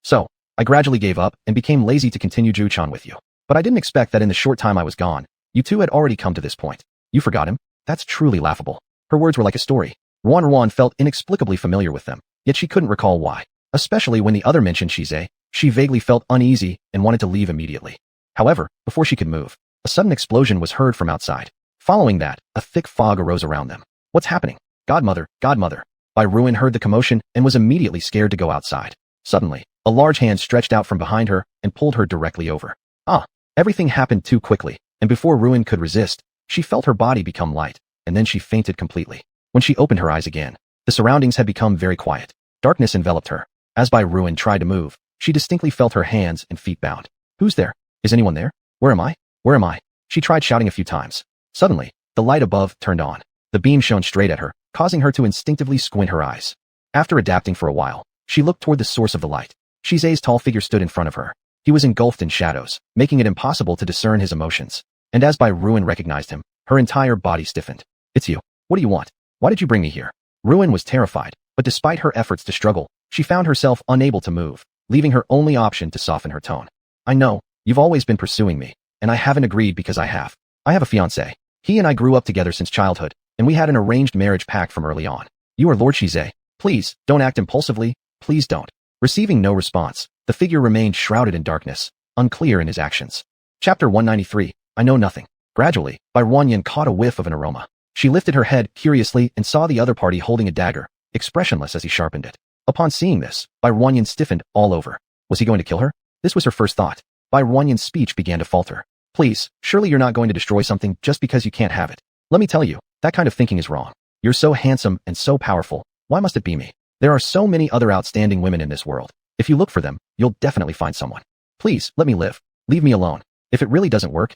So, I gradually gave up and became lazy to continue Juchan with you. But I didn't expect that in the short time I was gone, you two had already come to this point. You forgot him? That's truly laughable. Her words were like a story. Ruan felt inexplicably familiar with them, yet she couldn't recall why. Especially when the other mentioned Shize, she vaguely felt uneasy and wanted to leave immediately. However, before she could move, a sudden explosion was heard from outside. Following that, a thick fog arose around them. What's happening? Godmother, godmother. Byruin heard the commotion and was immediately scared to go outside. Suddenly, a large hand stretched out from behind her and pulled her directly over. Everything happened too quickly, and before Ruin could resist, she felt her body become light, and then she fainted completely. When she opened her eyes again, the surroundings had become very quiet. Darkness enveloped her. As Byruin tried to move, she distinctly felt her hands and feet bound. Who's there? Is anyone there? Where am I? Where am I? She tried shouting a few times. Suddenly, the light above turned on. The beam shone straight at her, causing her to instinctively squint her eyes. After adapting for a while, she looked toward the source of the light. Shize's tall figure stood in front of her. He was engulfed in shadows, making it impossible to discern his emotions. And as Byruin recognized him, her entire body stiffened. It's you. What do you want? Why did you bring me here? Ruin was terrified, but despite her efforts to struggle, she found herself unable to move, leaving her only option to soften her tone. I know, you've always been pursuing me, and I haven't agreed because I have a fiancé. He and I grew up together since childhood, and we had an arranged marriage pact from early on. You are Lord Shize. Please, don't act impulsively, please don't. Receiving no response, the figure remained shrouded in darkness, unclear in his actions. Chapter 193, I know nothing. Gradually, Byruin caught a whiff of an aroma. She lifted her head curiously and saw the other party holding a dagger, expressionless as he sharpened it. Upon seeing this, Byruin stiffened all over. Was he going to kill her? This was her first thought. Byruin's speech began to falter. Please, surely you're not going to destroy something just because you can't have it. Let me tell you, that kind of thinking is wrong. You're so handsome and so powerful. Why must it be me? There are so many other outstanding women in this world. If you look for them, you'll definitely find someone. Please, let me live. Leave me alone. If it really doesn't work,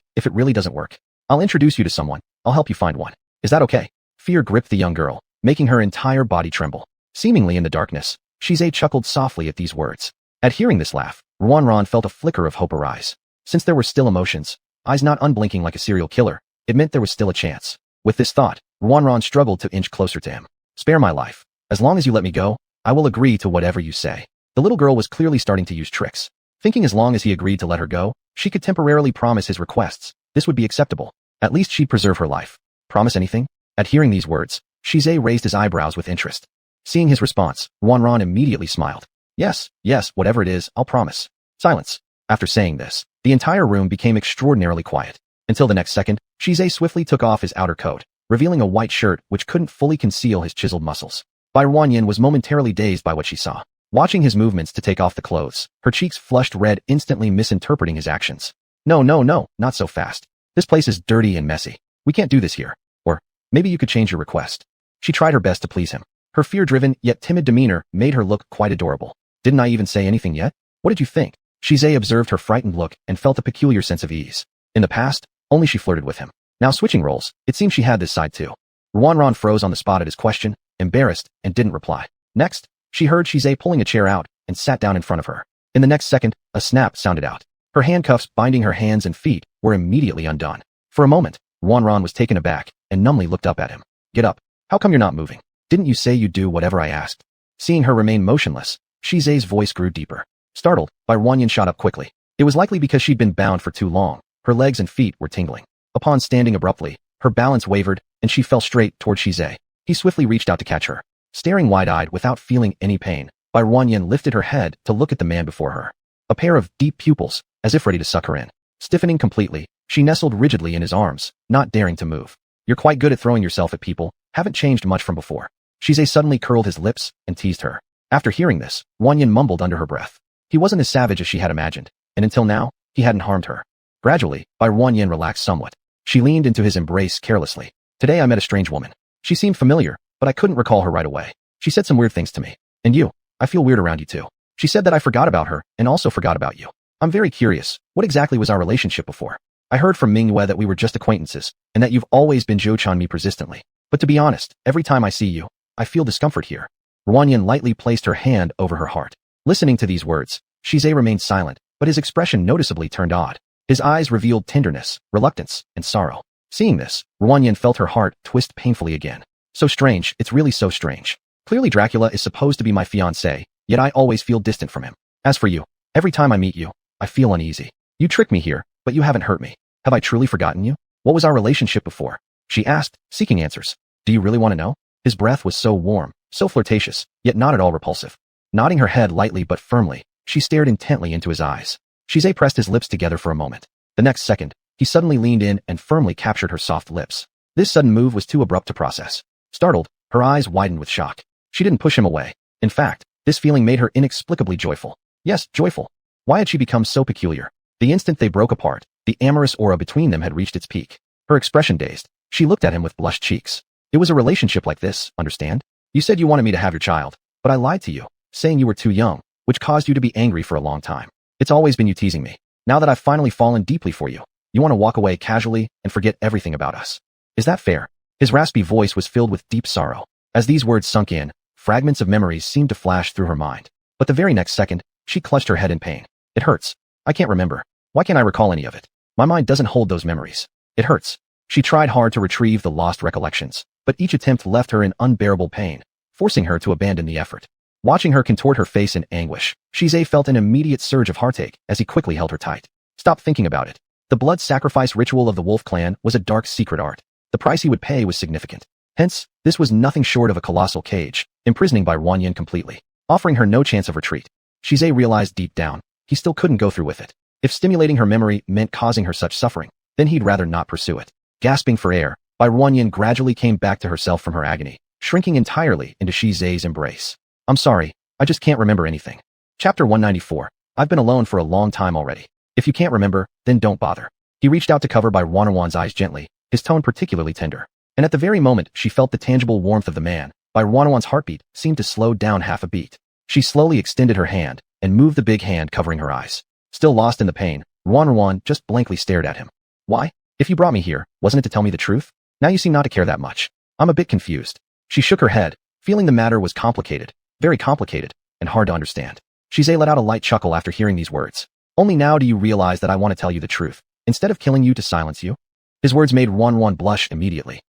I'll introduce you to someone. I'll help you find one. Is that okay? Fear gripped the young girl, making her entire body tremble. Seemingly in the darkness, Shize chuckled softly at these words. At hearing this laugh, Ruan felt a flicker of hope arise. Since there were still emotions, eyes not unblinking like a serial killer, it meant there was still a chance. With this thought, Ruan struggled to inch closer to him. Spare my life. As long as you let me go, I will agree to whatever you say. The little girl was clearly starting to use tricks. Thinking as long as he agreed to let her go, she could temporarily promise his requests. This would be acceptable. At least she'd preserve her life. Promise anything? At hearing these words, Shize raised his eyebrows with interest. Seeing his response, Ruan immediately smiled. Yes, whatever it is, I'll promise. Silence. After saying this, the entire room became extraordinarily quiet. Until the next second, Shize swiftly took off his outer coat, revealing a white shirt which couldn't fully conceal his chiseled muscles. Byruin was momentarily dazed by what she saw. Watching his movements to take off the clothes, her cheeks flushed red, instantly misinterpreting his actions. No, not so fast. This place is dirty and messy. We can't do this here. Or, maybe you could change your request. She tried her best to please him. Her fear-driven, yet timid demeanor made her look quite adorable. Didn't I even say anything yet? What did you think? Shize observed her frightened look and felt a peculiar sense of ease. In the past, only she flirted with him. Now switching roles, it seemed she had this side too. Ruanran froze on the spot at his question, embarrassed, and didn't reply. Next, she heard Shize pulling a chair out and sat down in front of her. In the next second, a snap sounded out. Her handcuffs binding her hands and feet were immediately undone. For a moment, Ruanran was taken aback and numbly looked up at him. Get up. How come you're not moving? Didn't you say you'd do whatever I asked? Seeing her remain motionless, Shize's voice grew deeper. Startled, Ruanran shot up quickly. It was likely because she'd been bound for too long. Her legs and feet were tingling. Upon standing abruptly, her balance wavered, and she fell straight toward Shize. He swiftly reached out to catch her. Staring wide-eyed without feeling any pain, Ruanran lifted her head to look at the man before her. A pair of deep pupils, as if ready to suck her in. Stiffening completely, she nestled rigidly in his arms, not daring to move. You're quite good at throwing yourself at people, haven't changed much from before. Shize suddenly curled his lips and teased her. After hearing this, Ruanran mumbled under her breath. He wasn't as savage as she had imagined, and until now, he hadn't harmed her. Gradually, Ruanran relaxed somewhat. She leaned into his embrace carelessly. Today I met a strange woman. She seemed familiar, but I couldn't recall her right away. She said some weird things to me. And you, I feel weird around you too. She said that I forgot about her and also forgot about you. I'm very curious, what exactly was our relationship before? I heard from Mingyue that we were just acquaintances, and that you've always been Jochon me persistently. But to be honest, every time I see you, I feel discomfort here. Ruanran lightly placed her hand over her heart. Listening to these words, Shize remained silent, but his expression noticeably turned odd. His eyes revealed tenderness, reluctance, and sorrow. Seeing this, Ruanran felt her heart twist painfully again. So strange, it's really so strange. Clearly Dracula is supposed to be my fiancé, yet I always feel distant from him. As for you, every time I meet you, I feel uneasy. You tricked me here, but you haven't hurt me. Have I truly forgotten you? What was our relationship before? She asked, seeking answers. Do you really want to know? His breath was so warm, so flirtatious, yet not at all repulsive. Nodding her head lightly but firmly, she stared intently into his eyes. Shize pressed his lips together for a moment. The next second, he suddenly leaned in and firmly captured her soft lips. This sudden move was too abrupt to process. Startled, her eyes widened with shock. She didn't push him away. In fact, this feeling made her inexplicably joyful. Yes, joyful. Why had she become so peculiar? The instant they broke apart, the amorous aura between them had reached its peak. Her expression dazed. She looked at him with blushed cheeks. It was a relationship like this, understand? You said you wanted me to have your child, but I lied to you, saying you were too young, which caused you to be angry for a long time. It's always been you teasing me. Now that I've finally fallen deeply for you, you want to walk away casually and forget everything about us. Is that fair? His raspy voice was filled with deep sorrow. As these words sunk in, fragments of memories seemed to flash through her mind. But the very next second, she clutched her head in pain. It hurts. I can't remember. Why can't I recall any of it? My mind doesn't hold those memories. It hurts. She tried hard to retrieve the lost recollections, but each attempt left her in unbearable pain, forcing her to abandon the effort. Watching her contort her face in anguish, Shize felt an immediate surge of heartache as he quickly held her tight. Stop thinking about it. The blood sacrifice ritual of the Wolf clan was a dark secret art. The price he would pay was significant. Hence, this was nothing short of a colossal cage, imprisoning Ruanran completely, offering her no chance of retreat. Shize realized deep down, he still couldn't go through with it. If stimulating her memory meant causing her such suffering, then he'd rather not pursue it. Gasping for air, Ruanran gradually came back to herself from her agony, shrinking entirely into Shize's embrace. I'm sorry, I just can't remember anything. Chapter 194. I've been alone for a long time already. If you can't remember, then don't bother. He reached out to cover Ruanran's eyes gently, his tone particularly tender. And at the very moment she felt the tangible warmth of the man, Ruanran's heartbeat seemed to slow down half a beat. She slowly extended her hand and moved the big hand covering her eyes. Still lost in the pain, Ruanran just blankly stared at him. Why? If you brought me here, wasn't it to tell me the truth? Now you seem not to care that much. I'm a bit confused. She shook her head, feeling the matter was complicated, very complicated, and hard to understand. Shize let out a light chuckle after hearing these words. Only now do you realize that I want to tell you the truth, instead of killing you to silence you? His words made Ruanran blush immediately.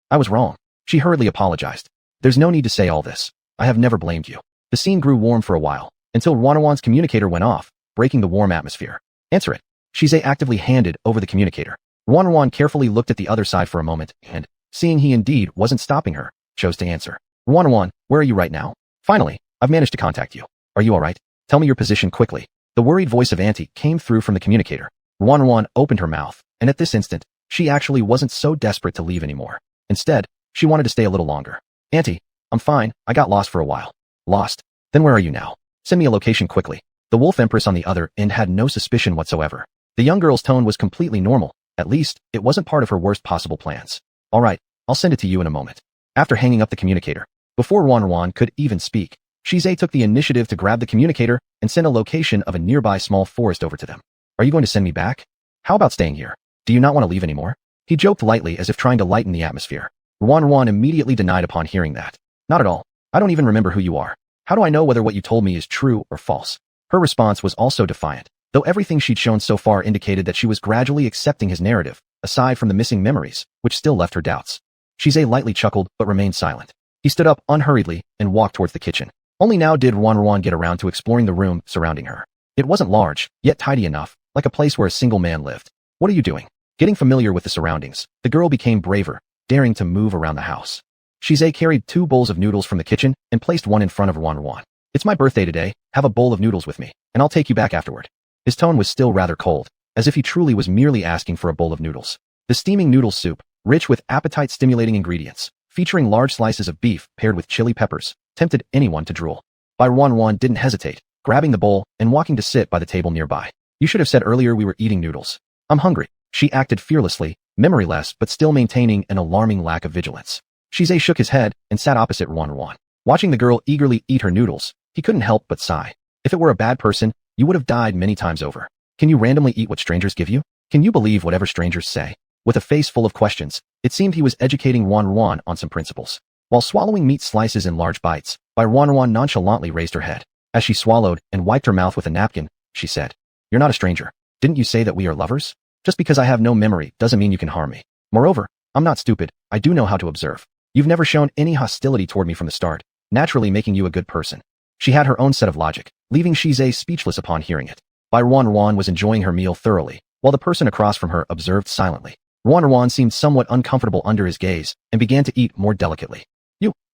I was wrong. She hurriedly apologized. There's no need to say all this. I have never blamed you. The scene grew warm for a while, until Ruanran's communicator went off, breaking the warm atmosphere. Answer it. Shize actively handed over the communicator. Ruanran carefully looked at the other side for a moment, and, seeing he indeed wasn't stopping her, chose to answer. Ruanran, where are you right now? Finally, I've managed to contact you. Are you alright? Tell me your position quickly. The worried voice of Auntie came through from the communicator. Ruanran opened her mouth, and at this instant, she actually wasn't so desperate to leave anymore. Instead, she wanted to stay a little longer. Auntie, I'm fine, I got lost for a while. Lost? Then where are you now? Send me a location quickly. The Wolf Empress on the other end had no suspicion whatsoever. The young girl's tone was completely normal. At least, it wasn't part of her worst possible plans. Alright, I'll send it to you in a moment. After hanging up the communicator, before Ruanran could even speak, Shize took the initiative to grab the communicator and send a location of a nearby small forest over to them. Are you going to send me back? How about staying here? Do you not want to leave anymore? He joked lightly as if trying to lighten the atmosphere. Ruan immediately denied upon hearing that. Not at all. I don't even remember who you are. How do I know whether what you told me is true or false? Her response was also defiant, though everything she'd shown so far indicated that she was gradually accepting his narrative, aside from the missing memories, which still left her doubts. Shize lightly chuckled but remained silent. He stood up unhurriedly and walked towards the kitchen. Only now did Ruan get around to exploring the room surrounding her. It wasn't large, yet tidy enough, like a place where a single man lived. What are you doing? Getting familiar with the surroundings, the girl became braver, daring to move around the house. Shize carried 2 bowls of noodles from the kitchen and placed one in front of Ruan. It's my birthday today, have a bowl of noodles with me, and I'll take you back afterward. His tone was still rather cold, as if he truly was merely asking for a bowl of noodles. The steaming noodle soup, rich with appetite-stimulating ingredients, featuring large slices of beef paired with chili peppers, tempted anyone to drool. Ruan didn't hesitate, grabbing the bowl and walking to sit by the table nearby. You should have said earlier we were eating noodles. I'm hungry. She acted fearlessly, memoryless but still maintaining an alarming lack of vigilance. Shize shook his head and sat opposite Ruan. Watching the girl eagerly eat her noodles, he couldn't help but sigh. If it were a bad person, you would have died many times over. Can you randomly eat what strangers give you? Can you believe whatever strangers say? With a face full of questions, it seemed he was educating Ruan on some principles. While swallowing meat slices in large bites, Ruan nonchalantly raised her head. As she swallowed and wiped her mouth with a napkin, she said, "You're not a stranger. Didn't you say that we are lovers? Just because I have no memory doesn't mean you can harm me. Moreover, I'm not stupid. I do know how to observe. You've never shown any hostility toward me from the start, naturally making you a good person." She had her own set of logic, leaving Shize speechless upon hearing it. Ruan was enjoying her meal thoroughly, while the person across from her observed silently. Ruan seemed somewhat uncomfortable under his gaze and began to eat more delicately.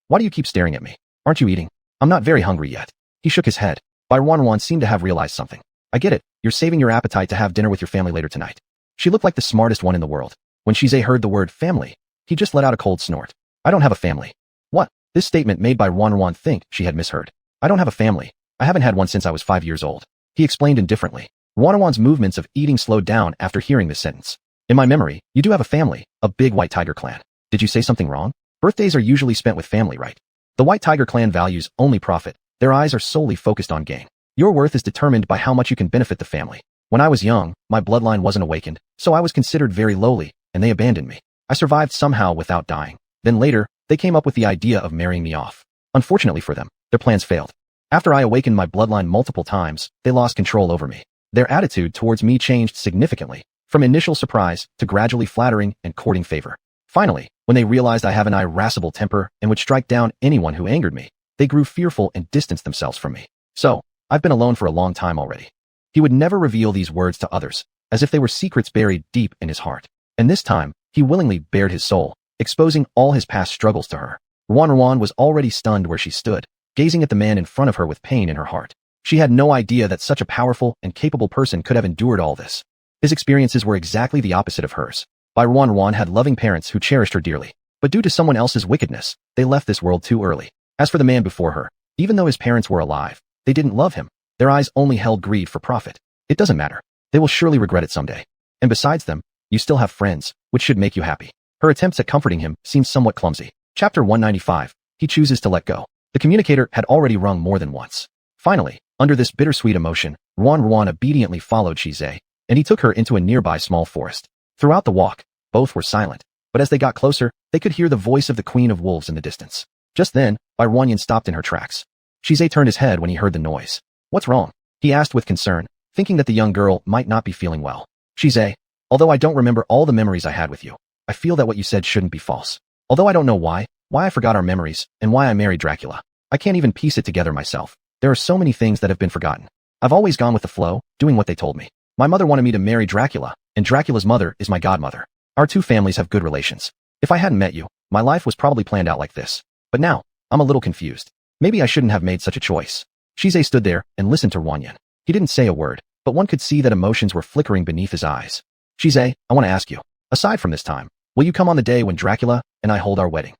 Why do you keep staring at me? Aren't you eating? I'm not very hungry yet. He shook his head. Ruan seemed to have realized something. I get it. You're saving your appetite to have dinner with your family later tonight. She looked like the smartest one in the world. When Shize heard the word family, he just let out a cold snort. I don't have a family. What? This statement made Ruan think she had misheard. I don't have a family. I haven't had one since I was 5 years old. He explained indifferently. Ruan's movements of eating slowed down after hearing this sentence. In my memory, you do have a family, a big white tiger clan. Did you say something wrong? Birthdays are usually spent with family, right? The white tiger clan values only profit. Their eyes are solely focused on gain. Your worth is determined by how much you can benefit the family. When I was young, my bloodline wasn't awakened, so I was considered very lowly, and they abandoned me. I survived somehow without dying. Then later, they came up with the idea of marrying me off. Unfortunately for them, their plans failed. After I awakened my bloodline multiple times, they lost control over me. Their attitude towards me changed significantly, from initial surprise to gradually flattering and courting favor. Finally, when they realized I have an irascible temper and would strike down anyone who angered me, they grew fearful and distanced themselves from me. So, I've been alone for a long time already. He would never reveal these words to others, as if they were secrets buried deep in his heart. And this time, he willingly bared his soul, exposing all his past struggles to her. Ruan was already stunned where she stood, gazing at the man in front of her with pain in her heart. She had no idea that such a powerful and capable person could have endured all this. His experiences were exactly the opposite of hers. Ruan had loving parents who cherished her dearly, but due to someone else's wickedness, they left this world too early. As for the man before her, even though his parents were alive, they didn't love him. Their eyes only held greed for profit. It doesn't matter. They will surely regret it someday. And besides them, you still have friends, which should make you happy. Her attempts at comforting him seemed somewhat clumsy. Chapter 195. He chooses to let go. The communicator had already rung more than once. Finally, under this bittersweet emotion, Ruan obediently followed Shize, and he took her into a nearby small forest. Throughout the walk, both were silent, but as they got closer, they could hear the voice of the Queen of Wolves in the distance. Just then, Ruan stopped in her tracks. Shize turned his head when he heard the noise. What's wrong? He asked with concern, thinking that the young girl might not be feeling well. Shize, although I don't remember all the memories I had with you, I feel that what you said shouldn't be false. Although I don't know why I forgot our memories, and why I married Dracula. I can't even piece it together myself. There are so many things that have been forgotten. I've always gone with the flow, doing what they told me. My mother wanted me to marry Dracula, and Dracula's mother is my godmother. Our two families have good relations. If I hadn't met you, my life was probably planned out like this. But now, I'm a little confused. Maybe I shouldn't have made such a choice. Shize stood there and listened to Ruan. He didn't say a word, but one could see that emotions were flickering beneath his eyes. Shize, I want to ask you, aside from this time, will you come on the day when Dracula and I hold our wedding?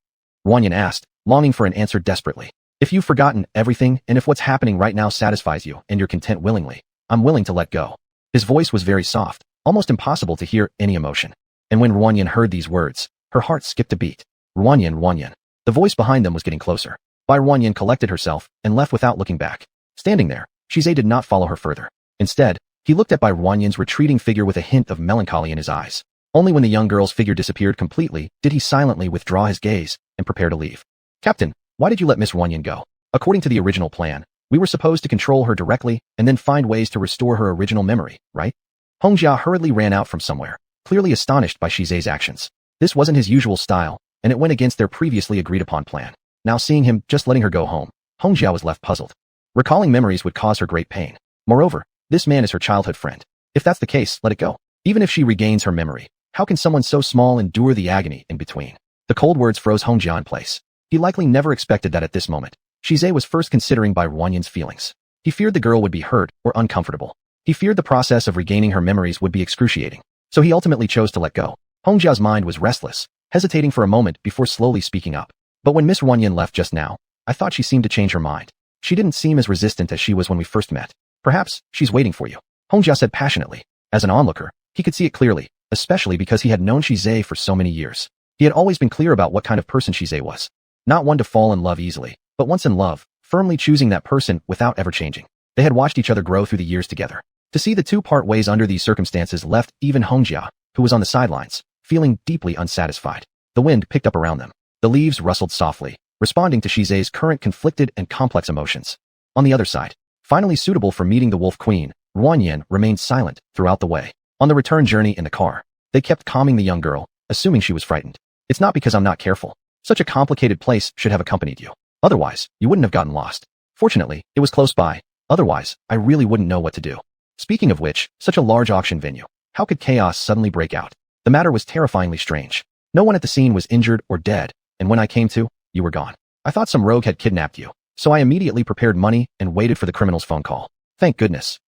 Ruan asked, longing for an answer desperately. If you've forgotten everything and if what's happening right now satisfies you and you're content willingly, I'm willing to let go. His voice was very soft, almost impossible to hear any emotion. And when Ruan heard these words, her heart skipped a beat. Ruan. The voice behind them was getting closer. Ruan collected herself and left without looking back. Standing there, Shize did not follow her further. Instead, he looked at Ruan's retreating figure with a hint of melancholy in his eyes. Only when the young girl's figure disappeared completely did he silently withdraw his gaze and prepare to leave. Captain, why did you let Miss Runyon go? According to the original plan, we were supposed to control her directly and then find ways to restore her original memory, right? Hongjia hurriedly ran out from somewhere, clearly astonished by Shize's actions. This wasn't his usual style, and it went against their previously agreed-upon plan. Now seeing him just letting her go home, Hongjia was left puzzled. Recalling memories would cause her great pain. Moreover, this man is her childhood friend. If that's the case, let it go. Even if she regains her memory, how can someone so small endure the agony in between? The cold words froze Hongjia in place. He likely never expected that at this moment. Shize was first considering Bai Ruanyon's feelings. He feared the girl would be hurt or uncomfortable. He feared the process of regaining her memories would be excruciating. So he ultimately chose to let go. Hongjia's mind was restless, hesitating for a moment before slowly speaking up. But when Miss Runyon left just now, I thought she seemed to change her mind. She didn't seem as resistant as she was when we first met. Perhaps she's waiting for you, Hongjia said passionately. As an onlooker, he could see it clearly, especially because he had known Shize for so many years. He had always been clear about what kind of person Shize was. Not one to fall in love easily, but once in love, firmly choosing that person without ever changing. They had watched each other grow through the years together. To see the two part ways under these circumstances left even Hongjia, who was on the sidelines, feeling deeply unsatisfied. The wind picked up around them. The leaves rustled softly, responding to Shize's current conflicted and complex emotions. On the other side, finally suitable for meeting the Wolf Queen, Ruanyan remained silent throughout the way. On the return journey in the car, they kept calming the young girl, assuming she was frightened. It's not because I'm not careful. Such a complicated place should have accompanied you. Otherwise, you wouldn't have gotten lost. Fortunately, it was close by. Otherwise, I really wouldn't know what to do. Speaking of which, such a large auction venue. How could chaos suddenly break out? The matter was terrifyingly strange. No one at the scene was injured or dead, and when I came to, you were gone. I thought some rogue had kidnapped you, so I immediately prepared money and waited for the criminal's phone call. Thank goodness,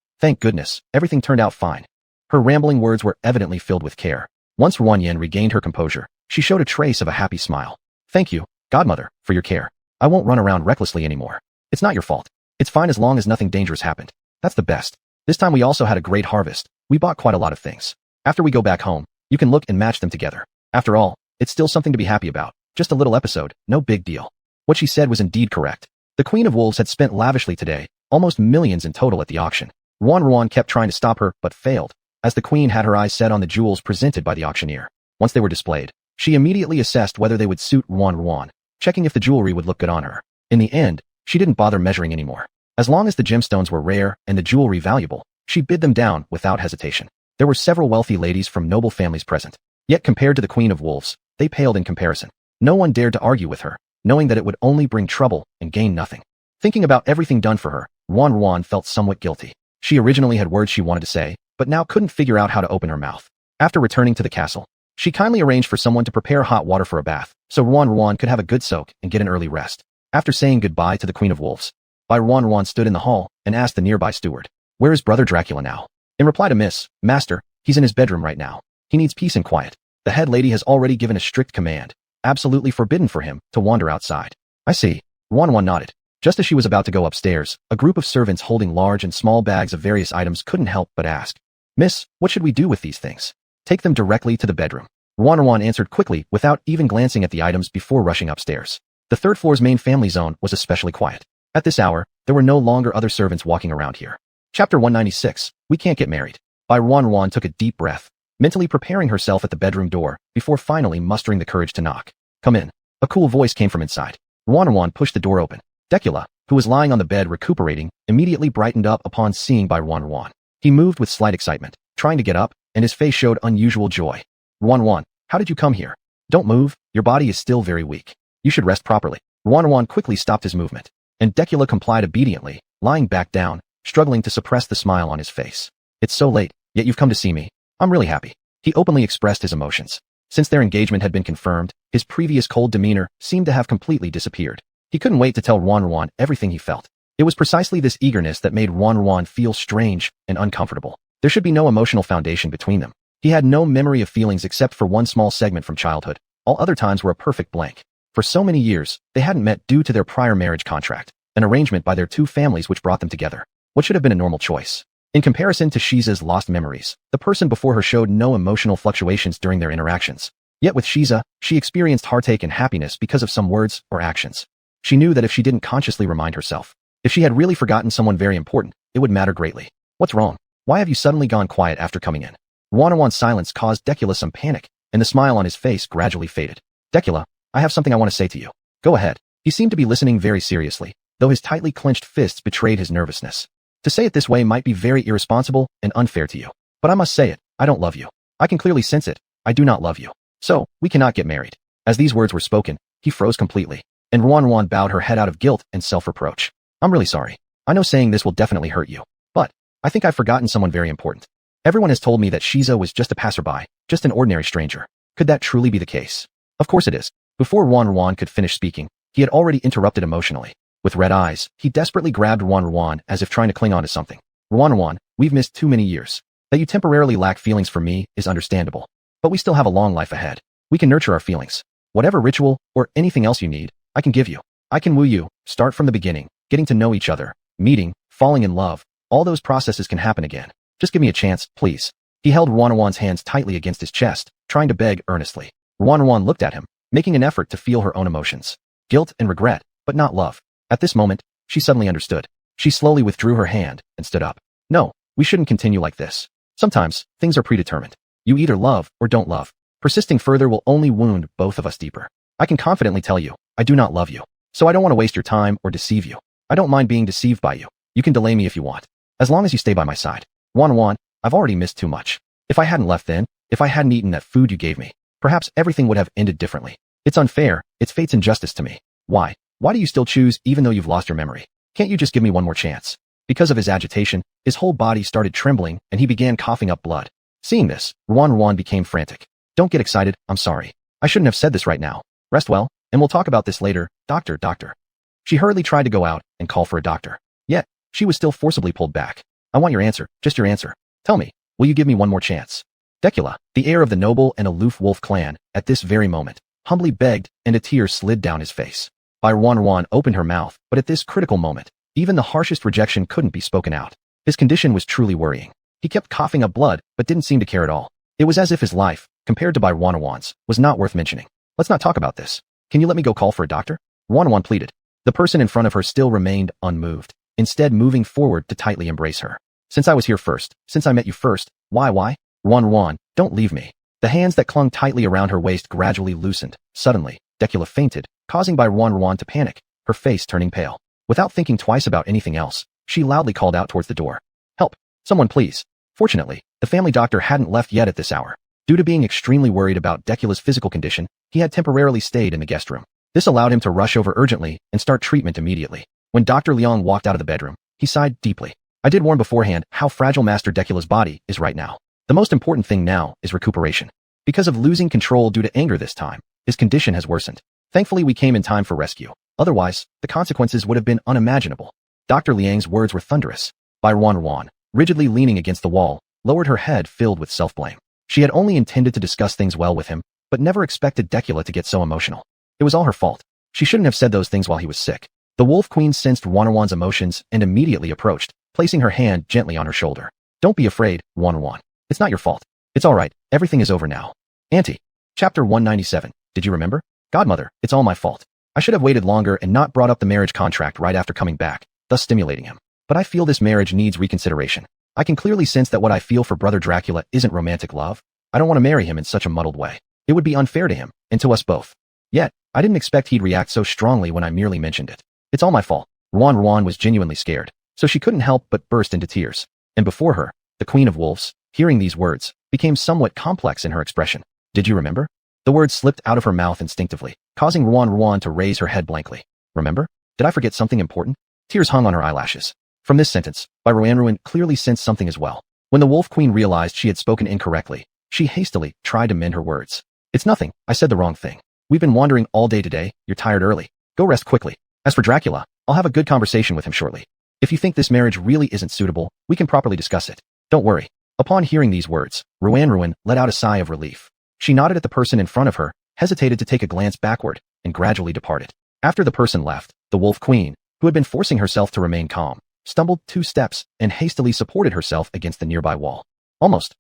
everything turned out fine. Her rambling words were evidently filled with care. Once Ruanyan regained her composure, she showed a trace of a happy smile. Thank you, godmother, for your care. I won't run around recklessly anymore. It's not your fault. It's fine as long as nothing dangerous happened. That's the best. This time we also had a great harvest. We bought quite a lot of things. After we go back home, you can look and match them together. After all, it's still something to be happy about. Just a little episode, no big deal. What she said was indeed correct. The Queen of Wolves had spent lavishly today, almost millions in total at the auction. Ruan kept trying to stop her, but failed, as the Queen had her eyes set on the jewels presented by the auctioneer. Once they were displayed, she immediately assessed whether they would suit Ruan, checking if the jewelry would look good on her. In the end, she didn't bother measuring anymore. As long as the gemstones were rare and the jewelry valuable, she bid them down without hesitation. There were several wealthy ladies from noble families present. Yet compared to the Queen of Wolves, they paled in comparison. No one dared to argue with her, knowing that it would only bring trouble and gain nothing. Thinking about everything done for her, Ruan felt somewhat guilty. She originally had words she wanted to say, but now couldn't figure out how to open her mouth. After returning to the castle, she kindly arranged for someone to prepare hot water for a bath, so Ruan could have a good soak and get an early rest. After saying goodbye to the Queen of Wolves, Ruan stood in the hall and asked the nearby steward, "Where is Brother Dracula now?" In reply to Miss, "Master, he's in his bedroom right now. He needs peace and quiet. The head lady has already given a strict command. Absolutely forbidden for him to wander outside." "I see." Ruan nodded. Just as she was about to go upstairs, a group of servants holding large and small bags of various items couldn't help but ask, "Miss, what should we do with these things?" "Take them directly to the bedroom." Ruan answered quickly without even glancing at the items before rushing upstairs. The third floor's main family zone was especially quiet. At this hour, there were no longer other servants walking around here. Chapter 196, We Can't Get Married. Ruan took a deep breath, mentally preparing herself at the bedroom door before finally mustering the courage to knock. "Come in." A cool voice came from inside. Ruan pushed the door open. Decula, who was lying on the bed recuperating, immediately brightened up upon seeing Ruan. He moved with slight excitement, trying to get up, and his face showed unusual joy. "Ruan, how did you come here? Don't move, your body is still very weak. You should rest properly." Ruan quickly stopped his movement, and Decula complied obediently, lying back down, struggling to suppress the smile on his face. "It's so late, yet you've come to see me. I'm really happy." He openly expressed his emotions. Since their engagement had been confirmed, his previous cold demeanor seemed to have completely disappeared. He couldn't wait to tell Ruan everything he felt. It was precisely this eagerness that made Ruan feel strange and uncomfortable. There should be no emotional foundation between them. He had no memory of feelings except for one small segment from childhood. All other times were a perfect blank. For so many years, they hadn't met due to their prior marriage contract, an arrangement by their two families which brought them together. What should have been a normal choice? In comparison to Shiza's lost memories, the person before her showed no emotional fluctuations during their interactions. Yet with Shiza, she experienced heartache and happiness because of some words or actions. She knew that if she didn't consciously remind herself, if she had really forgotten someone very important, it would matter greatly. "What's wrong? Why have you suddenly gone quiet after coming in?" Ruan silence caused Decula some panic, and the smile on his face gradually faded. Decula, I have something I want to say to you. Go ahead. He seemed to be listening very seriously, though his tightly clenched fists betrayed his nervousness. To say it this way might be very irresponsible and unfair to you. But I must say it, I don't love you. I can clearly sense it. I do not love you. So, we cannot get married. As these words were spoken, he froze completely, and Ruan bowed her head out of guilt and self-reproach. I'm really sorry. I know saying this will definitely hurt you. But, I think I've forgotten someone very important. Everyone has told me that Shizo was just a passerby, just an ordinary stranger. Could that truly be the case? Of course it is. Before Ruan could finish speaking, he had already interrupted emotionally. With red eyes, he desperately grabbed Ruan as if trying to cling on to something. Ruan, we've missed too many years. That you temporarily lack feelings for me is understandable. But we still have a long life ahead. We can nurture our feelings. Whatever ritual or anything else you need, I can give you. I can woo you, start from the beginning, getting to know each other, meeting, falling in love. All those processes can happen again. Just give me a chance, please. He held Ruan's hands tightly against his chest, trying to beg earnestly. Ruan looked at him, making an effort to feel her own emotions. Guilt and regret, but not love. At this moment, she suddenly understood. She slowly withdrew her hand and stood up. No, we shouldn't continue like this. Sometimes, things are predetermined. You either love or don't love. Persisting further will only wound both of us deeper. I can confidently tell you, I do not love you. So I don't want to waste your time or deceive you. I don't mind being deceived by you. You can delay me if you want. As long as you stay by my side. Ruan, I've already missed too much. If I hadn't left then, if I hadn't eaten that food you gave me, perhaps everything would have ended differently. It's unfair, it's fate's injustice to me. Why? Why do you still choose even though you've lost your memory? Can't you just give me one more chance? Because of his agitation, his whole body started trembling and he began coughing up blood. Seeing this, Ruan became frantic. Don't get excited, I'm sorry. I shouldn't have said this right now. Rest well, and we'll talk about this later. Doctor. She hurriedly tried to go out and call for a doctor. Yet, she was still forcibly pulled back. I want your answer, just your answer. Tell me, will you give me one more chance? Decula, the heir of the noble and aloof wolf clan, at this very moment, humbly begged, and a tear slid down his face. Ruan opened her mouth, but at this critical moment, even the harshest rejection couldn't be spoken out. His condition was truly worrying. He kept coughing up blood, but didn't seem to care at all. It was as if his life, compared to Ruan's, was not worth mentioning. Let's not talk about this. Can you let me go call for a doctor? Ruan pleaded. The person in front of her still remained unmoved, instead moving forward to tightly embrace her. Since I was here first, since I met you first, why? Ruan, don't leave me. The hands that clung tightly around her waist gradually loosened. Suddenly, Decula fainted, causing Ruan to panic, her face turning pale. Without thinking twice about anything else, she loudly called out towards the door. Help! Someone please! Fortunately, the family doctor hadn't left yet at this hour. Due to being extremely worried about Decula's physical condition, he had temporarily stayed in the guest room. This allowed him to rush over urgently and start treatment immediately. When Dr. Liang walked out of the bedroom, he sighed deeply. I did warn beforehand how fragile Master Decula's body is right now. The most important thing now is recuperation. Because of losing control due to anger this time, his condition has worsened. Thankfully we came in time for rescue. Otherwise, the consequences would have been unimaginable. Dr. Liang's words were thunderous. Ruan, rigidly leaning against the wall, lowered her head filled with self-blame. She had only intended to discuss things well with him, but never expected Decula to get so emotional. It was all her fault. She shouldn't have said those things while he was sick. The Wolf Queen sensed Ruan's emotions and immediately approached, placing her hand gently on her shoulder. Don't be afraid, Ruan. It's not your fault. It's all right. Everything is over now. Auntie. Chapter 197. Did you remember? Godmother, it's all my fault. I should have waited longer and not brought up the marriage contract right after coming back, thus stimulating him. But I feel this marriage needs reconsideration. I can clearly sense that what I feel for Brother Dracula isn't romantic love. I don't want to marry him in such a muddled way. It would be unfair to him, and to us both. Yet, I didn't expect he'd react so strongly when I merely mentioned it. It's all my fault. Ruan was genuinely scared, so she couldn't help but burst into tears. And before her, the Queen of Wolves, hearing these words, became somewhat complex in her expression. Did you remember? The words slipped out of her mouth instinctively, causing Ruan to raise her head blankly. Remember? Did I forget something important? Tears hung on her eyelashes. From this sentence, Ruan clearly sensed something as well. When the Wolf Queen realized she had spoken incorrectly, she hastily tried to mend her words. It's nothing, I said the wrong thing. We've been wandering all day today, you're tired early. Go rest quickly. As for Dracula, I'll have a good conversation with him shortly. If you think this marriage really isn't suitable, we can properly discuss it. Don't worry. Upon hearing these words, Ruan let out a sigh of relief. She nodded at the person in front of her, hesitated to take a glance backward, and gradually departed. After the person left, the Wolf Queen, who had been forcing herself to remain calm, stumbled 2 steps and hastily supported herself against the nearby wall. Almost,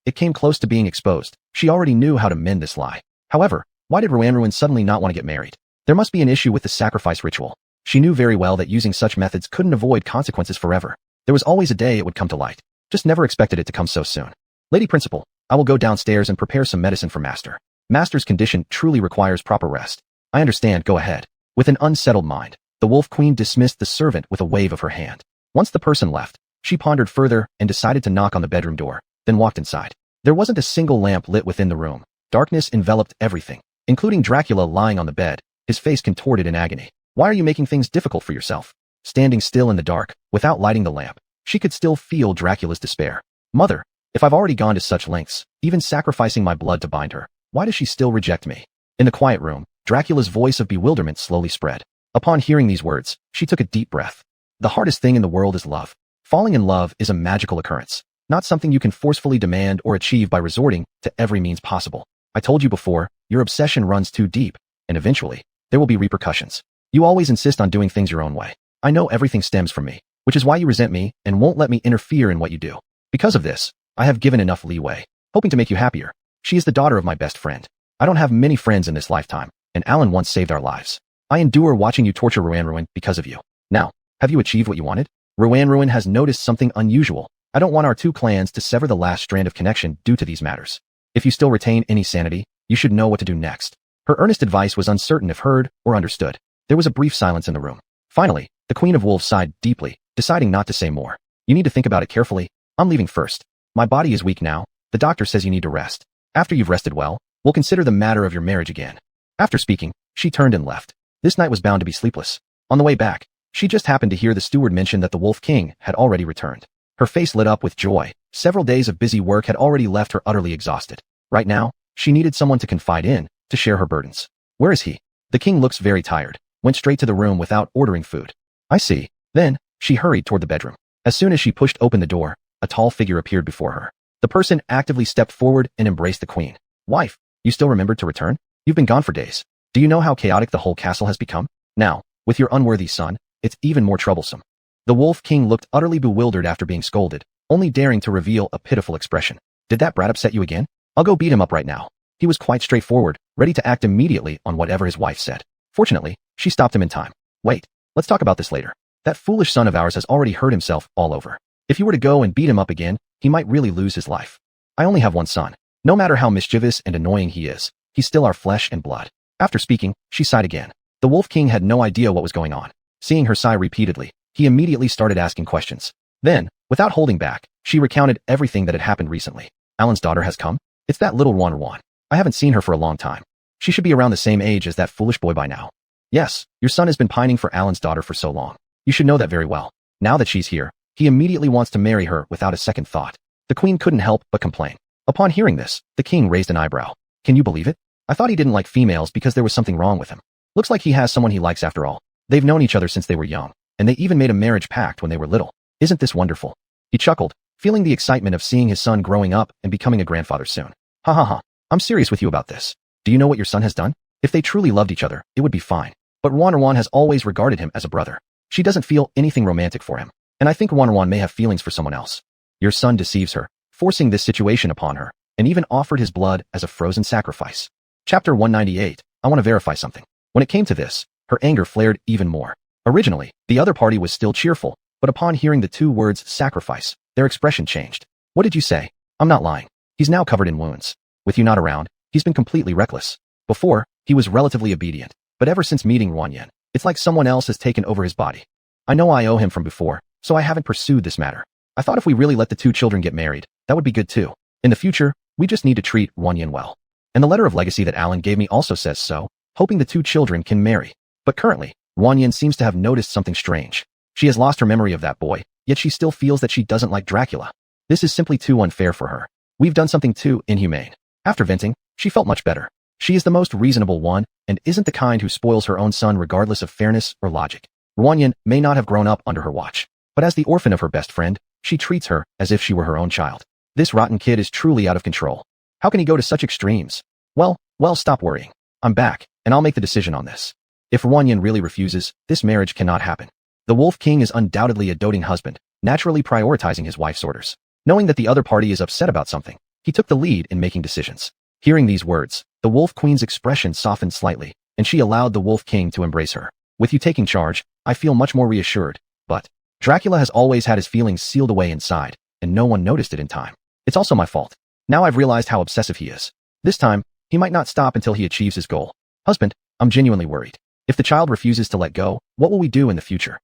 it came close to being exposed. She already knew how to mend this lie. However, why did Ruan suddenly not want to get married? There must be an issue with the sacrifice ritual. She knew very well that using such methods couldn't avoid consequences forever. There was always a day it would come to light. Just never expected it to come so soon. Lady Principal, I will go downstairs and prepare some medicine for Master. Master's condition truly requires proper rest. I understand, go ahead. With an unsettled mind, the Wolf Queen dismissed the servant with a wave of her hand. Once the person left, she pondered further and decided to knock on the bedroom door, then walked inside. There wasn't a single lamp lit within the room. Darkness enveloped everything, including Dracula lying on the bed, his face contorted in agony. Why are you making things difficult for yourself? Standing still in the dark, without lighting the lamp, she could still feel Dracula's despair. Mother, if I've already gone to such lengths, even sacrificing my blood to bind her, why does she still reject me? In the quiet room, Dracula's voice of bewilderment slowly spread. Upon hearing these words, she took a deep breath. The hardest thing in the world is love. Falling in love is a magical occurrence, not something you can forcefully demand or achieve by resorting to every means possible. I told you before, your obsession runs too deep, and eventually, there will be repercussions. You always insist on doing things your own way. I know everything stems from me, which is why you resent me and won't let me interfere in what you do. Because of this, I have given enough leeway, hoping to make you happier. She is the daughter of my best friend. I don't have many friends in this lifetime, and Alan once saved our lives. I endure watching you torture Ruan because of you. Now, have you achieved what you wanted? Ruan has noticed something unusual. I don't want our two clans to sever the last strand of connection due to these matters. If you still retain any sanity, you should know what to do next. Her earnest advice was uncertain if heard or understood. There was a brief silence in the room. Finally, the Queen of Wolves sighed deeply, deciding not to say more. You need to think about it carefully. I'm leaving first. My body is weak now. The doctor says you need to rest. After you've rested well, we'll consider the matter of your marriage again. After speaking, she turned and left. This night was bound to be sleepless. On the way back, she just happened to hear the steward mention that the Wolf King had already returned. Her face lit up with joy. Several days of busy work had already left her utterly exhausted. Right now, she needed someone to confide in, to share her burdens. Where is he? The king looks very tired. Went straight to the room without ordering food. I see. Then, she hurried toward the bedroom. As soon as she pushed open the door, a tall figure appeared before her. The person actively stepped forward and embraced the queen. Wife, you still remembered to return? You've been gone for days. Do you know how chaotic the whole castle has become? Now, with your unworthy son, it's even more troublesome. The Wolf King looked utterly bewildered after being scolded, only daring to reveal a pitiful expression. Did that brat upset you again? I'll go beat him up right now. He was quite straightforward, ready to act immediately on whatever his wife said. Fortunately, she stopped him in time. Wait, let's talk about this later. That foolish son of ours has already hurt himself all over. If you were to go and beat him up again, he might really lose his life. I only have one son. No matter how mischievous and annoying he is, he's still our flesh and blood. After speaking, she sighed again. The Wolf King had no idea what was going on. Seeing her sigh repeatedly, he immediately started asking questions. Then, without holding back, she recounted everything that had happened recently. Alan's daughter has come? It's that little Ruan. I haven't seen her for a long time. She should be around the same age as that foolish boy by now. Yes, your son has been pining for Alan's daughter for so long. You should know that very well. Now that she's here, he immediately wants to marry her without a second thought. The queen couldn't help but complain. Upon hearing this, the king raised an eyebrow. Can you believe it? I thought he didn't like females because there was something wrong with him. Looks like he has someone he likes after all. They've known each other since they were young, and they even made a marriage pact when they were little. Isn't this wonderful? He chuckled, feeling the excitement of seeing his son growing up and becoming a grandfather soon. Ha ha ha. I'm serious with you about this. Do you know what your son has done? If they truly loved each other, it would be fine. But Ruan has always regarded him as a brother. She doesn't feel anything romantic for him, and I think Ruan may have feelings for someone else. Your son deceives her, forcing this situation upon her, and even offered his blood as a frozen sacrifice. Chapter 198. I want to verify something. When it came to this, her anger flared even more. Originally, the other party was still cheerful, but upon hearing the two words sacrifice, their expression changed. What did you say? I'm not lying. He's now covered in wounds. With you not around, he's been completely reckless. Before, he was relatively obedient, but ever since meeting Ruan, it's like someone else has taken over his body. I know I owe him from before, so I haven't pursued this matter. I thought if we really let the two children get married, that would be good too. In the future, we just need to treat Ruan well. And the letter of legacy that Alan gave me also says so, hoping the two children can marry. But currently, Ruan seems to have noticed something strange. She has lost her memory of that boy, yet she still feels that she doesn't like Dracula. This is simply too unfair for her. We've done something too inhumane. After venting, she felt much better. She is the most reasonable one, and isn't the kind who spoils her own son regardless of fairness or logic. Ruan may not have grown up under her watch, but as the orphan of her best friend, she treats her as if she were her own child. This rotten kid is truly out of control. How can he go to such extremes? Well, stop worrying. I'm back, and I'll make the decision on this. If Ruan really refuses, this marriage cannot happen. The Wolf King is undoubtedly a doting husband, naturally prioritizing his wife's orders. Knowing that the other party is upset about something, he took the lead in making decisions. Hearing these words, the Wolf Queen's expression softened slightly, and she allowed the Wolf King to embrace her. With you taking charge, I feel much more reassured, but Dracula has always had his feelings sealed away inside, and no one noticed it in time. It's also my fault. Now I've realized how obsessive he is. This time, he might not stop until he achieves his goal. Husband, I'm genuinely worried. If the child refuses to let go, what will we do in the future?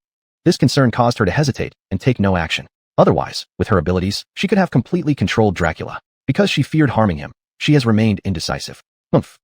This concern caused her to hesitate and take no action. Otherwise, with her abilities, she could have completely controlled Dracula. Because she feared harming him, she has remained indecisive.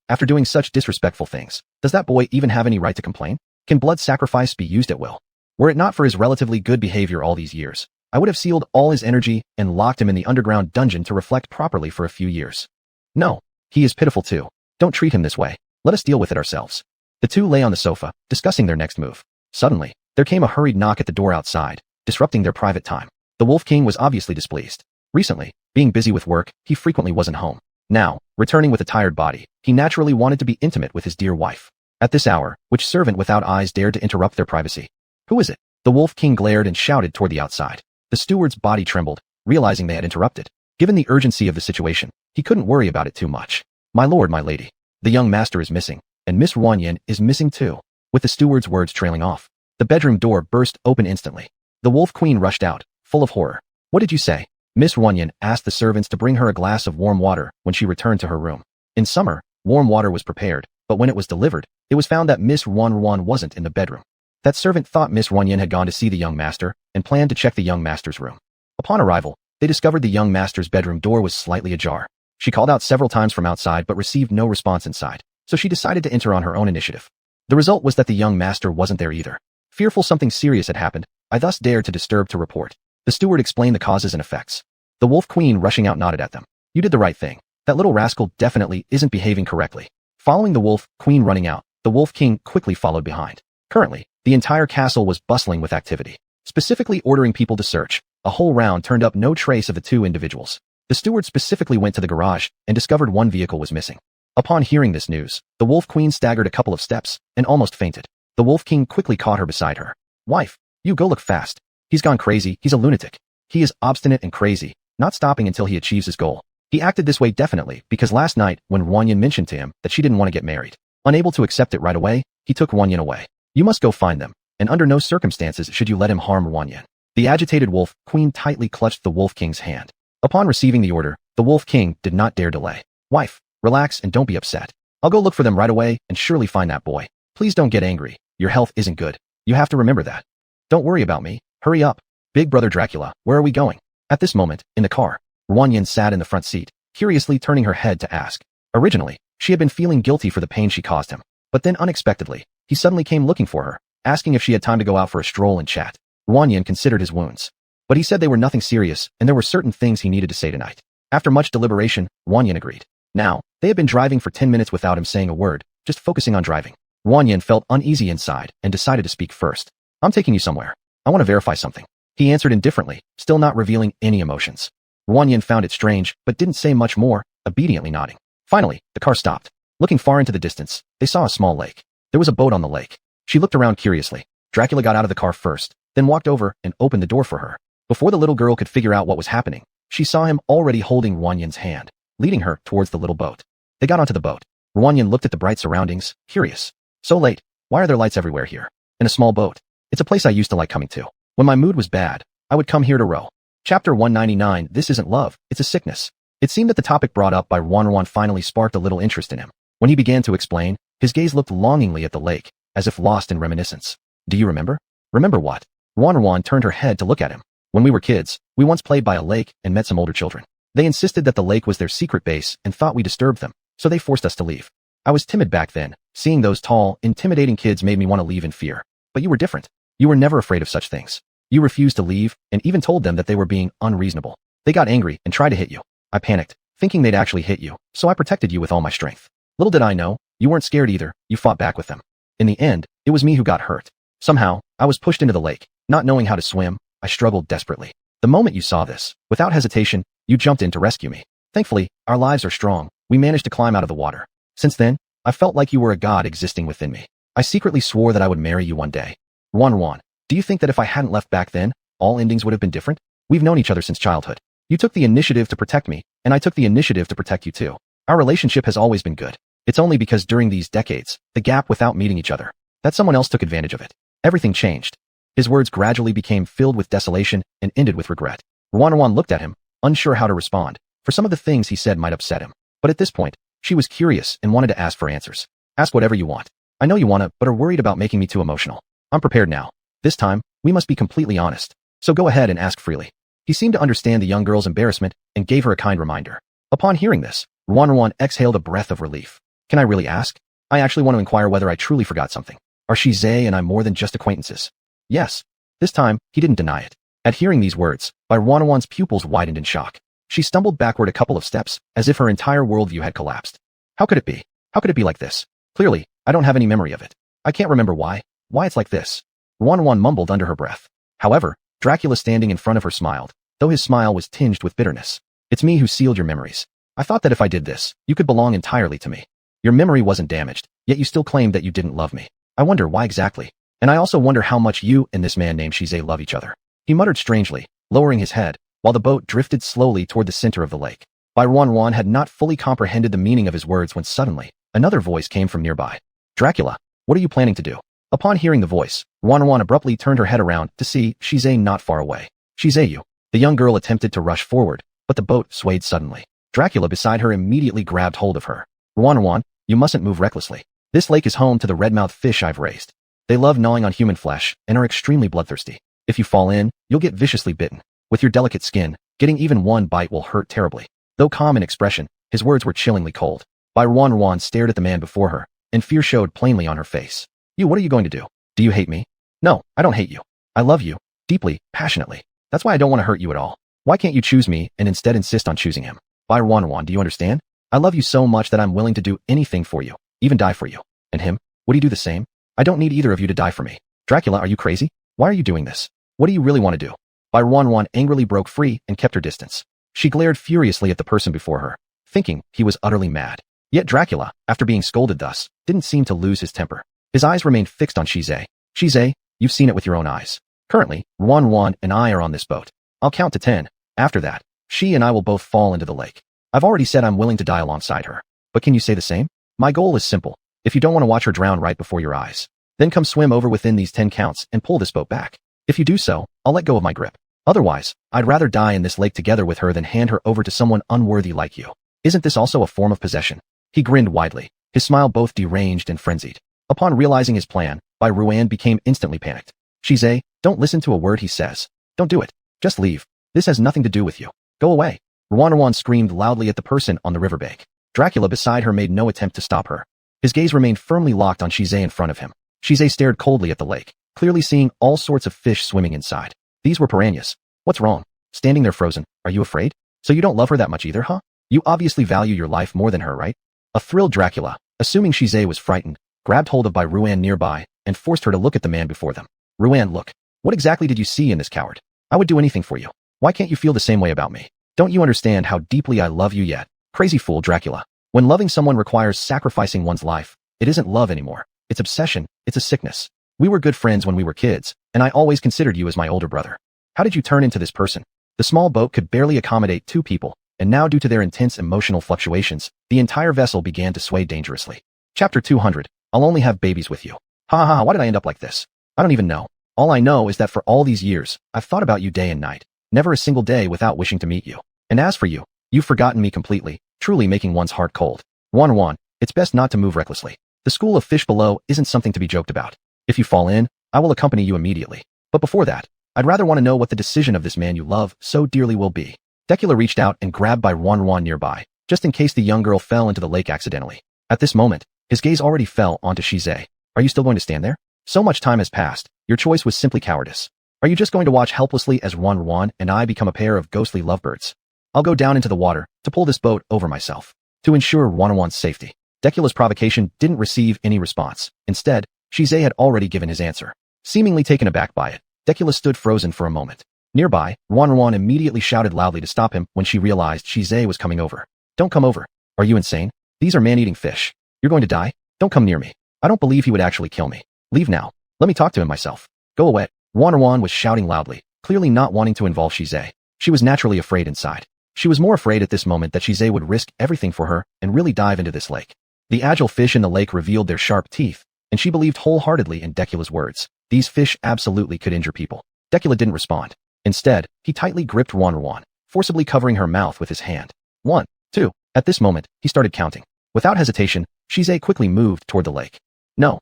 After doing such disrespectful things, does that boy even have any right to complain? Can blood sacrifice be used at will? Were it not for his relatively good behavior all these years, I would have sealed all his energy and locked him in the underground dungeon to reflect properly for a few years. No, he is pitiful too. Don't treat him this way. Let us deal with it ourselves. The two lay on the sofa, discussing their next move. Suddenly, there came a hurried knock at the door outside, disrupting their private time. The Wolf King was obviously displeased. Recently, being busy with work, he frequently wasn't home. Now, returning with a tired body, he naturally wanted to be intimate with his dear wife. At this hour, which servant without eyes dared to interrupt their privacy? Who is it? The Wolf King glared and shouted toward the outside. The steward's body trembled, realizing they had interrupted. Given the urgency of the situation, he couldn't worry about it too much. My lord, my lady. The young master is missing, and Miss Wanyan is missing too. With the steward's words trailing off, the bedroom door burst open instantly. The Wolf Queen rushed out, full of horror. What did you say? Miss Wanyan asked the servants to bring her a glass of warm water when she returned to her room. In summer, warm water was prepared, but when it was delivered, it was found that Miss Wanyan wasn't in the bedroom. That servant thought Miss Wanyan had gone to see the young master and planned to check the young master's room. Upon arrival, they discovered the young master's bedroom door was slightly ajar. She called out several times from outside but received no response inside, so she decided to enter on her own initiative. The result was that the young master wasn't there either. Fearful something serious had happened, I thus dared to disturb to report. The steward explained the causes and effects. The Wolf Queen rushing out nodded at them. You did the right thing. That little rascal definitely isn't behaving correctly. Following the Wolf Queen running out, the Wolf King quickly followed behind. Currently, the entire castle was bustling with activity, specifically ordering people to search. A whole round turned up no trace of the two individuals. The steward specifically went to the garage and discovered one vehicle was missing. Upon hearing this news, the Wolf Queen staggered a couple of steps and almost fainted. The Wolf King quickly caught her beside her. Wife, you go look fast. He's gone crazy, he's a lunatic. He is obstinate and crazy, not stopping until he achieves his goal. He acted this way definitely because last night when Wanyan mentioned to him that she didn't want to get married, unable to accept it right away, he took Wanyan away. You must go find them, and under no circumstances should you let him harm Wanyan. The agitated Wolf Queen tightly clutched the Wolf King's hand. Upon receiving the order, the Wolf King did not dare delay. Wife, relax and don't be upset. I'll go look for them right away and surely find that boy. Please don't get angry. Your health isn't good. You have to remember that. Don't worry about me. Hurry up. Big brother Dracula, where are we going? At this moment, in the car, Wanyan sat in the front seat, curiously turning her head to ask. Originally, she had been feeling guilty for the pain she caused him. But then unexpectedly, he suddenly came looking for her, asking if she had time to go out for a stroll and chat. Wanyan considered his wounds. But he said they were nothing serious and there were certain things he needed to say tonight. After much deliberation, Wanyan agreed. Now, they had been driving for 10 minutes without him saying a word, just focusing on driving. Wanyan felt uneasy inside and decided to speak first. I'm taking you somewhere. I want to verify something. He answered indifferently, still not revealing any emotions. Wanyan found it strange, but didn't say much more, obediently nodding. Finally, the car stopped. Looking far into the distance, they saw a small lake. There was a boat on the lake. She looked around curiously. Dracula got out of the car first, then walked over and opened the door for her. Before the little girl could figure out what was happening, she saw him already holding Wanyan's hand, leading her towards the little boat. They got onto the boat. Wanyan looked at the bright surroundings, curious. So late. Why are there lights everywhere here? In a small boat. It's a place I used to like coming to. When my mood was bad, I would come here to row. Chapter 199. This isn't love, it's a sickness. It seemed that the topic brought up by Wanwan finally sparked a little interest in him. When he began to explain, his gaze looked longingly at the lake, as if lost in reminiscence. Do you remember? Remember what? Wanwan turned her head to look at him. When we were kids, we once played by a lake and met some older children. They insisted that the lake was their secret base and thought we disturbed them, so they forced us to leave. I was timid back then. Seeing those tall, intimidating kids made me want to leave in fear. But you were different. You were never afraid of such things. You refused to leave, and even told them that they were being unreasonable. They got angry and tried to hit you. I panicked, thinking they'd actually hit you, so I protected you with all my strength. Little did I know, you weren't scared either, you fought back with them. In the end, it was me who got hurt. Somehow, I was pushed into the lake. Not knowing how to swim, I struggled desperately. The moment you saw this, without hesitation, you jumped in to rescue me. Thankfully, our lives are strong. We managed to climb out of the water. Since then, I felt like you were a god existing within me. I secretly swore that I would marry you one day. Wan, do you think that if I hadn't left back then, all endings would have been different? We've known each other since childhood. You took the initiative to protect me, and I took the initiative to protect you too. Our relationship has always been good. It's only because during these decades, the gap without meeting each other, that someone else took advantage of it. Everything changed. His words gradually became filled with desolation and ended with regret. Wan looked at him, unsure how to respond. for some of the things he said might upset him. But at this point, she was curious and wanted to ask for answers. Ask whatever you want. I know you wanna, but are worried about making me too emotional. I'm prepared now. This time, we must be completely honest. So go ahead and ask freely. He seemed to understand the young girl's embarrassment and gave her a kind reminder. Upon hearing this, Ruan exhaled a breath of relief. Can I really ask? I actually want to inquire whether I truly forgot something. Are Shize and I more than just acquaintances? Yes. This time, he didn't deny it. At hearing these words, Ruan's pupils widened in shock. She stumbled backward a couple of steps, as if her entire worldview had collapsed. How could it be? How could it be like this? Clearly, I don't have any memory of it. I can't remember why it's like this. Ruan mumbled under her breath. However, Dracula standing in front of her smiled, though his smile was tinged with bitterness. It's me who sealed your memories. I thought that if I did this, you could belong entirely to me. Your memory wasn't damaged, yet you still claimed that you didn't love me. I wonder why exactly. And I also wonder how much you and this man named Shize love each other. He muttered strangely, lowering his head, while the boat drifted slowly toward the center of the lake. Ruan had not fully comprehended the meaning of his words when suddenly, another voice came from nearby. Dracula, what are you planning to do? Upon hearing the voice, Ruan abruptly turned her head around to see Shize not far away. Shize, you. The young girl attempted to rush forward, but the boat swayed suddenly. Dracula beside her immediately grabbed hold of her. Ruan, you mustn't move recklessly. This lake is home to the red-mouthed fish I've raised. They love gnawing on human flesh and are extremely bloodthirsty. If you fall in, you'll get viciously bitten. With your delicate skin, getting even one bite will hurt terribly. Though calm in expression, his words were chillingly cold. Ruan stared at the man before her, and fear showed plainly on her face. You, what are you going to do? Do you hate me? No, I don't hate you. I love you. Deeply, passionately. That's why I don't want to hurt you at all. Why can't you choose me and instead insist on choosing him? Ruan, do you understand? I love you so much that I'm willing to do anything for you, even die for you. And him? Would he do the same? I don't need either of you to die for me. Dracula, are you crazy? Why are you doing this? What do you really want to do? Ruan angrily broke free and kept her distance. She glared furiously at the person before her, thinking he was utterly mad. Yet Dracula, after being scolded thus, didn't seem to lose his temper. His eyes remained fixed on Shize. Shize, you've seen it with your own eyes. Currently, Ruan and I are on this boat. I'll count to 10. After that, she and I will both fall into the lake. I've already said I'm willing to die alongside her. But can you say the same? My goal is simple. If you don't want to watch her drown right before your eyes, then come swim over within these 10 counts and pull this boat back. If you do so, I'll let go of my grip. Otherwise, I'd rather die in this lake together with her than hand her over to someone unworthy like you. Isn't this also a form of possession? He grinned widely, his smile both deranged and frenzied. Upon realizing his plan, Ruan became instantly panicked. Shize, don't listen to a word he says. Don't do it. Just leave. This has nothing to do with you. Go away. Ruan screamed loudly at the person on the riverbank. Dracula beside her made no attempt to stop her. His gaze remained firmly locked on Shize in front of him. Shize stared coldly at the lake, clearly seeing all sorts of fish swimming inside. These were piranhas. What's wrong? Standing there frozen. Are you afraid? So you don't love her that much either, huh? You obviously value your life more than her, right? A thrilled Dracula, assuming Shize was frightened, grabbed hold of Ruan nearby and forced her to look at the man before them. Ruan, look. What exactly did you see in this coward? I would do anything for you. Why can't you feel the same way about me? Don't you understand how deeply I love you yet? Crazy fool, Dracula. When loving someone requires sacrificing one's life, it isn't love anymore. It's obsession. It's a sickness. We were good friends when we were kids, and I always considered you as my older brother. How did you turn into this person? The small boat could barely accommodate 2 people, and now due to their intense emotional fluctuations, the entire vessel began to sway dangerously. Chapter 200. I'll only have babies with you. Ha ha, why did I end up like this? I don't even know. All I know is that for all these years, I've thought about you day and night, never a single day without wishing to meet you. And as for you, you've forgotten me completely, truly making one's heart cold. Ruan, it's best not to move recklessly. The school of fish below isn't something to be joked about. If you fall in, I will accompany you immediately. But before that, I'd rather want to know what the decision of this man you love so dearly will be. Dracula reached out and grabbed Ruan nearby, just in case the young girl fell into the lake accidentally. At this moment, his gaze already fell onto Shize. Are you still going to stand there? So much time has passed, your choice was simply cowardice. Are you just going to watch helplessly as Ruan and I become a pair of ghostly lovebirds? I'll go down into the water to pull this boat over myself, to ensure Ruan's safety. Dracula's provocation didn't receive any response. Instead, Shize had already given his answer. Seemingly taken aback by it, Dracula stood frozen for a moment. Nearby, Ruan immediately shouted loudly to stop him when she realized Shize was coming over. Don't come over. Are you insane? These are man-eating fish. You're going to die? Don't come near me. I don't believe he would actually kill me. Leave now. Let me talk to him myself. Go away. Ruan was shouting loudly, clearly not wanting to involve Shize. She was naturally afraid inside. She was more afraid at this moment that Shize would risk everything for her and really dive into this lake. The agile fish in the lake revealed their sharp teeth, and she believed wholeheartedly in Dracula's words. These fish absolutely could injure people. Dracula didn't respond. Instead, he tightly gripped Ruan, forcibly covering her mouth with his hand. 1, 2. At this moment, he started counting. Without hesitation, Shize quickly moved toward the lake. No.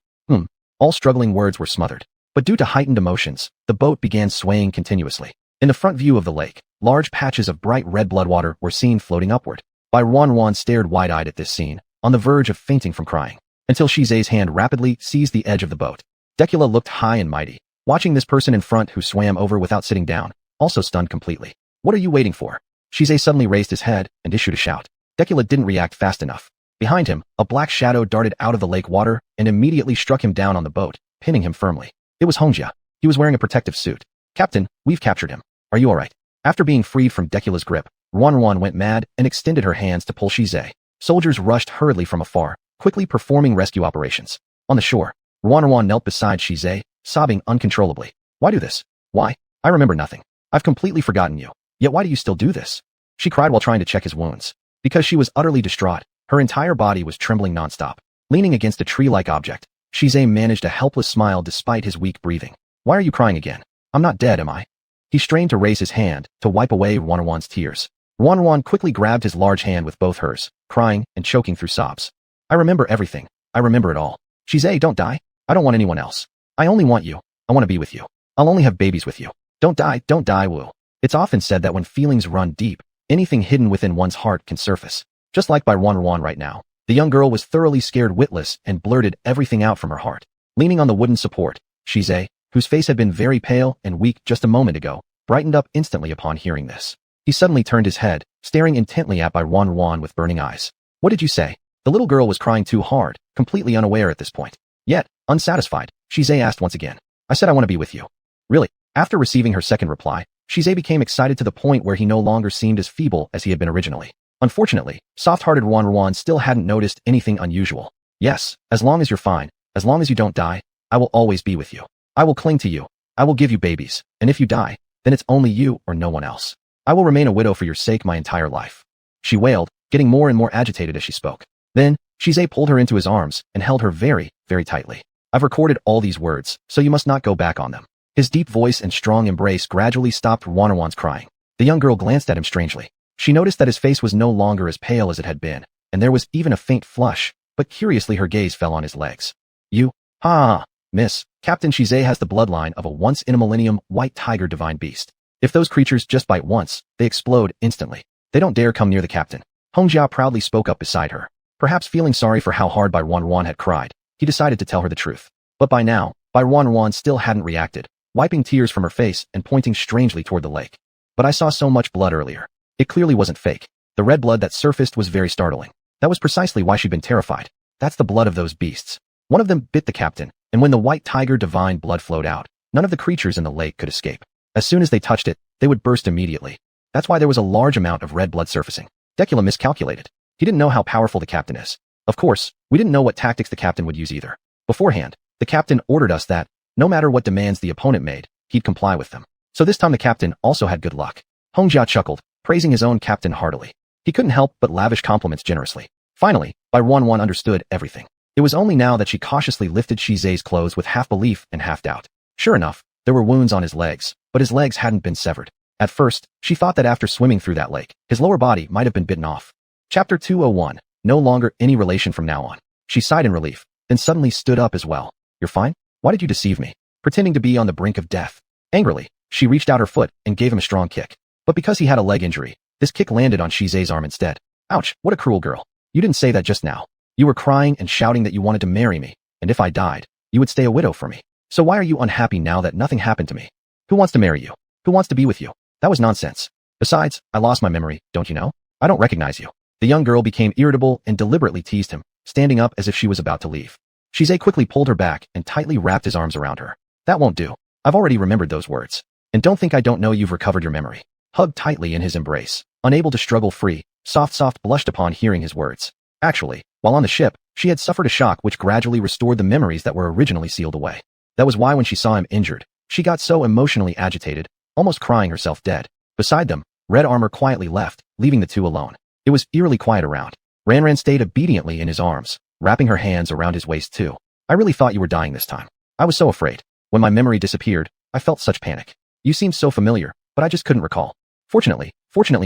All struggling words were smothered. But due to heightened emotions, the boat began swaying continuously. In the front view of the lake, large patches of bright red blood water were seen floating upward. Bai Ruan stared wide-eyed at this scene, on the verge of fainting from crying, until Shize's hand rapidly seized the edge of the boat. Decula looked high and mighty, watching this person in front who swam over without sitting down, also stunned completely. What are you waiting for? Shize suddenly raised his head and issued a shout. Decula didn't react fast enough. Behind him, a black shadow darted out of the lake water and immediately struck him down on the boat, pinning him firmly. It was Hongjia. He was wearing a protective suit. Captain, we've captured him. Are you alright? After being freed from Decula's grip, Ruan went mad and extended her hands to pull Shize. Soldiers rushed hurriedly from afar, quickly performing rescue operations. On the shore, Ruan knelt beside Shize, sobbing uncontrollably. Why do this? Why? I remember nothing. I've completely forgotten you. Yet why do you still do this? She cried while trying to check his wounds. Because she was utterly distraught, her entire body was trembling nonstop. Leaning against a tree-like object, Shize managed a helpless smile despite his weak breathing. Why are you crying again? I'm not dead, am I? He strained to raise his hand to wipe away Ruan's tears. Ruan quickly grabbed his large hand with both hers, crying and choking through sobs. I remember everything. I remember it all. Shize, don't die. I don't want anyone else. I only want you. I want to be with you. I'll only have babies with you. Don't die, Wu. It's often said that when feelings run deep, anything hidden within one's heart can surface. Just like by Ruan right now, the young girl was thoroughly scared witless and blurted everything out from her heart. Leaning on the wooden support, Shize, whose face had been very pale and weak just a moment ago, brightened up instantly upon hearing this. He suddenly turned his head, staring intently at Bai Ruan with burning eyes. What did you say? The little girl was crying too hard, completely unaware at this point. Yet, unsatisfied, Shize asked once again. I said I want to be with you. Really? After receiving her second reply, Shize became excited to the point where he no longer seemed as feeble as he had been originally. Unfortunately, soft-hearted Ruan still hadn't noticed anything unusual. Yes, as long as you're fine, as long as you don't die, I will always be with you. I will cling to you. I will give you babies, and if you die, then it's only you or no one else. I will remain a widow for your sake my entire life. She wailed, getting more and more agitated as she spoke. Then, Shize pulled her into his arms and held her very, very tightly. I've recorded all these words, so you must not go back on them. His deep voice and strong embrace gradually stopped Ruan's crying. The young girl glanced at him strangely. She noticed that his face was no longer as pale as it had been, and there was even a faint flush, but curiously her gaze fell on his legs. You? Miss, Captain Shize has the bloodline of a once-in-a-millennium white tiger divine beast. If those creatures just bite once, they explode instantly. They don't dare come near the captain. Hongjia proudly spoke up beside her. Perhaps feeling sorry for how hard Bai Ruan had cried, he decided to tell her the truth. But by now, Bai Ruan still hadn't reacted, wiping tears from her face and pointing strangely toward the lake. But I saw so much blood earlier. It clearly wasn't fake. The red blood that surfaced was very startling. That was precisely why she'd been terrified. That's the blood of those beasts. One of them bit the captain, and when the white tiger divine blood flowed out, none of the creatures in the lake could escape. As soon as they touched it, they would burst immediately. That's why there was a large amount of red blood surfacing. Decula miscalculated. He didn't know how powerful the captain is. Of course, we didn't know what tactics the captain would use either. Beforehand, the captain ordered us that, no matter what demands the opponent made, he'd comply with them. So this time the captain also had good luck. Hongjia chuckled, praising his own captain heartily. He couldn't help but lavish compliments generously. Finally, Bai Ruan understood everything. It was only now that she cautiously lifted Shize's clothes with half belief and half doubt. Sure enough, there were wounds on his legs, but his legs hadn't been severed. At first, she thought that after swimming through that lake, his lower body might have been bitten off. Chapter 201. No longer any relation from now on. She sighed in relief, then suddenly stood up as well. You're fine? Why did you deceive me? Pretending to be on the brink of death. Angrily, she reached out her foot and gave him a strong kick. But because he had a leg injury, this kick landed on Shize's arm instead. Ouch, what a cruel girl. You didn't say that just now. You were crying and shouting that you wanted to marry me, and if I died, you would stay a widow for me. So why are you unhappy now that nothing happened to me? Who wants to marry you? Who wants to be with you? That was nonsense. Besides, I lost my memory, don't you know? I don't recognize you. The young girl became irritable and deliberately teased him, standing up as if she was about to leave. Shize quickly pulled her back and tightly wrapped his arms around her. That won't do. I've already remembered those words. And don't think I don't know you've recovered your memory. Hugged tightly in his embrace, unable to struggle free, Soft blushed upon hearing his words. Actually, while on the ship, she had suffered a shock which gradually restored the memories that were originally sealed away. That was why when she saw him injured, she got so emotionally agitated, almost crying herself dead. Beside them, Red Armor quietly left, leaving the two alone. It was eerily quiet around. Ranran stayed obediently in his arms, wrapping her hands around his waist too. I really thought you were dying this time. I was so afraid. When my memory disappeared, I felt such panic. You seemed so familiar, but I just couldn't recall. Fortunately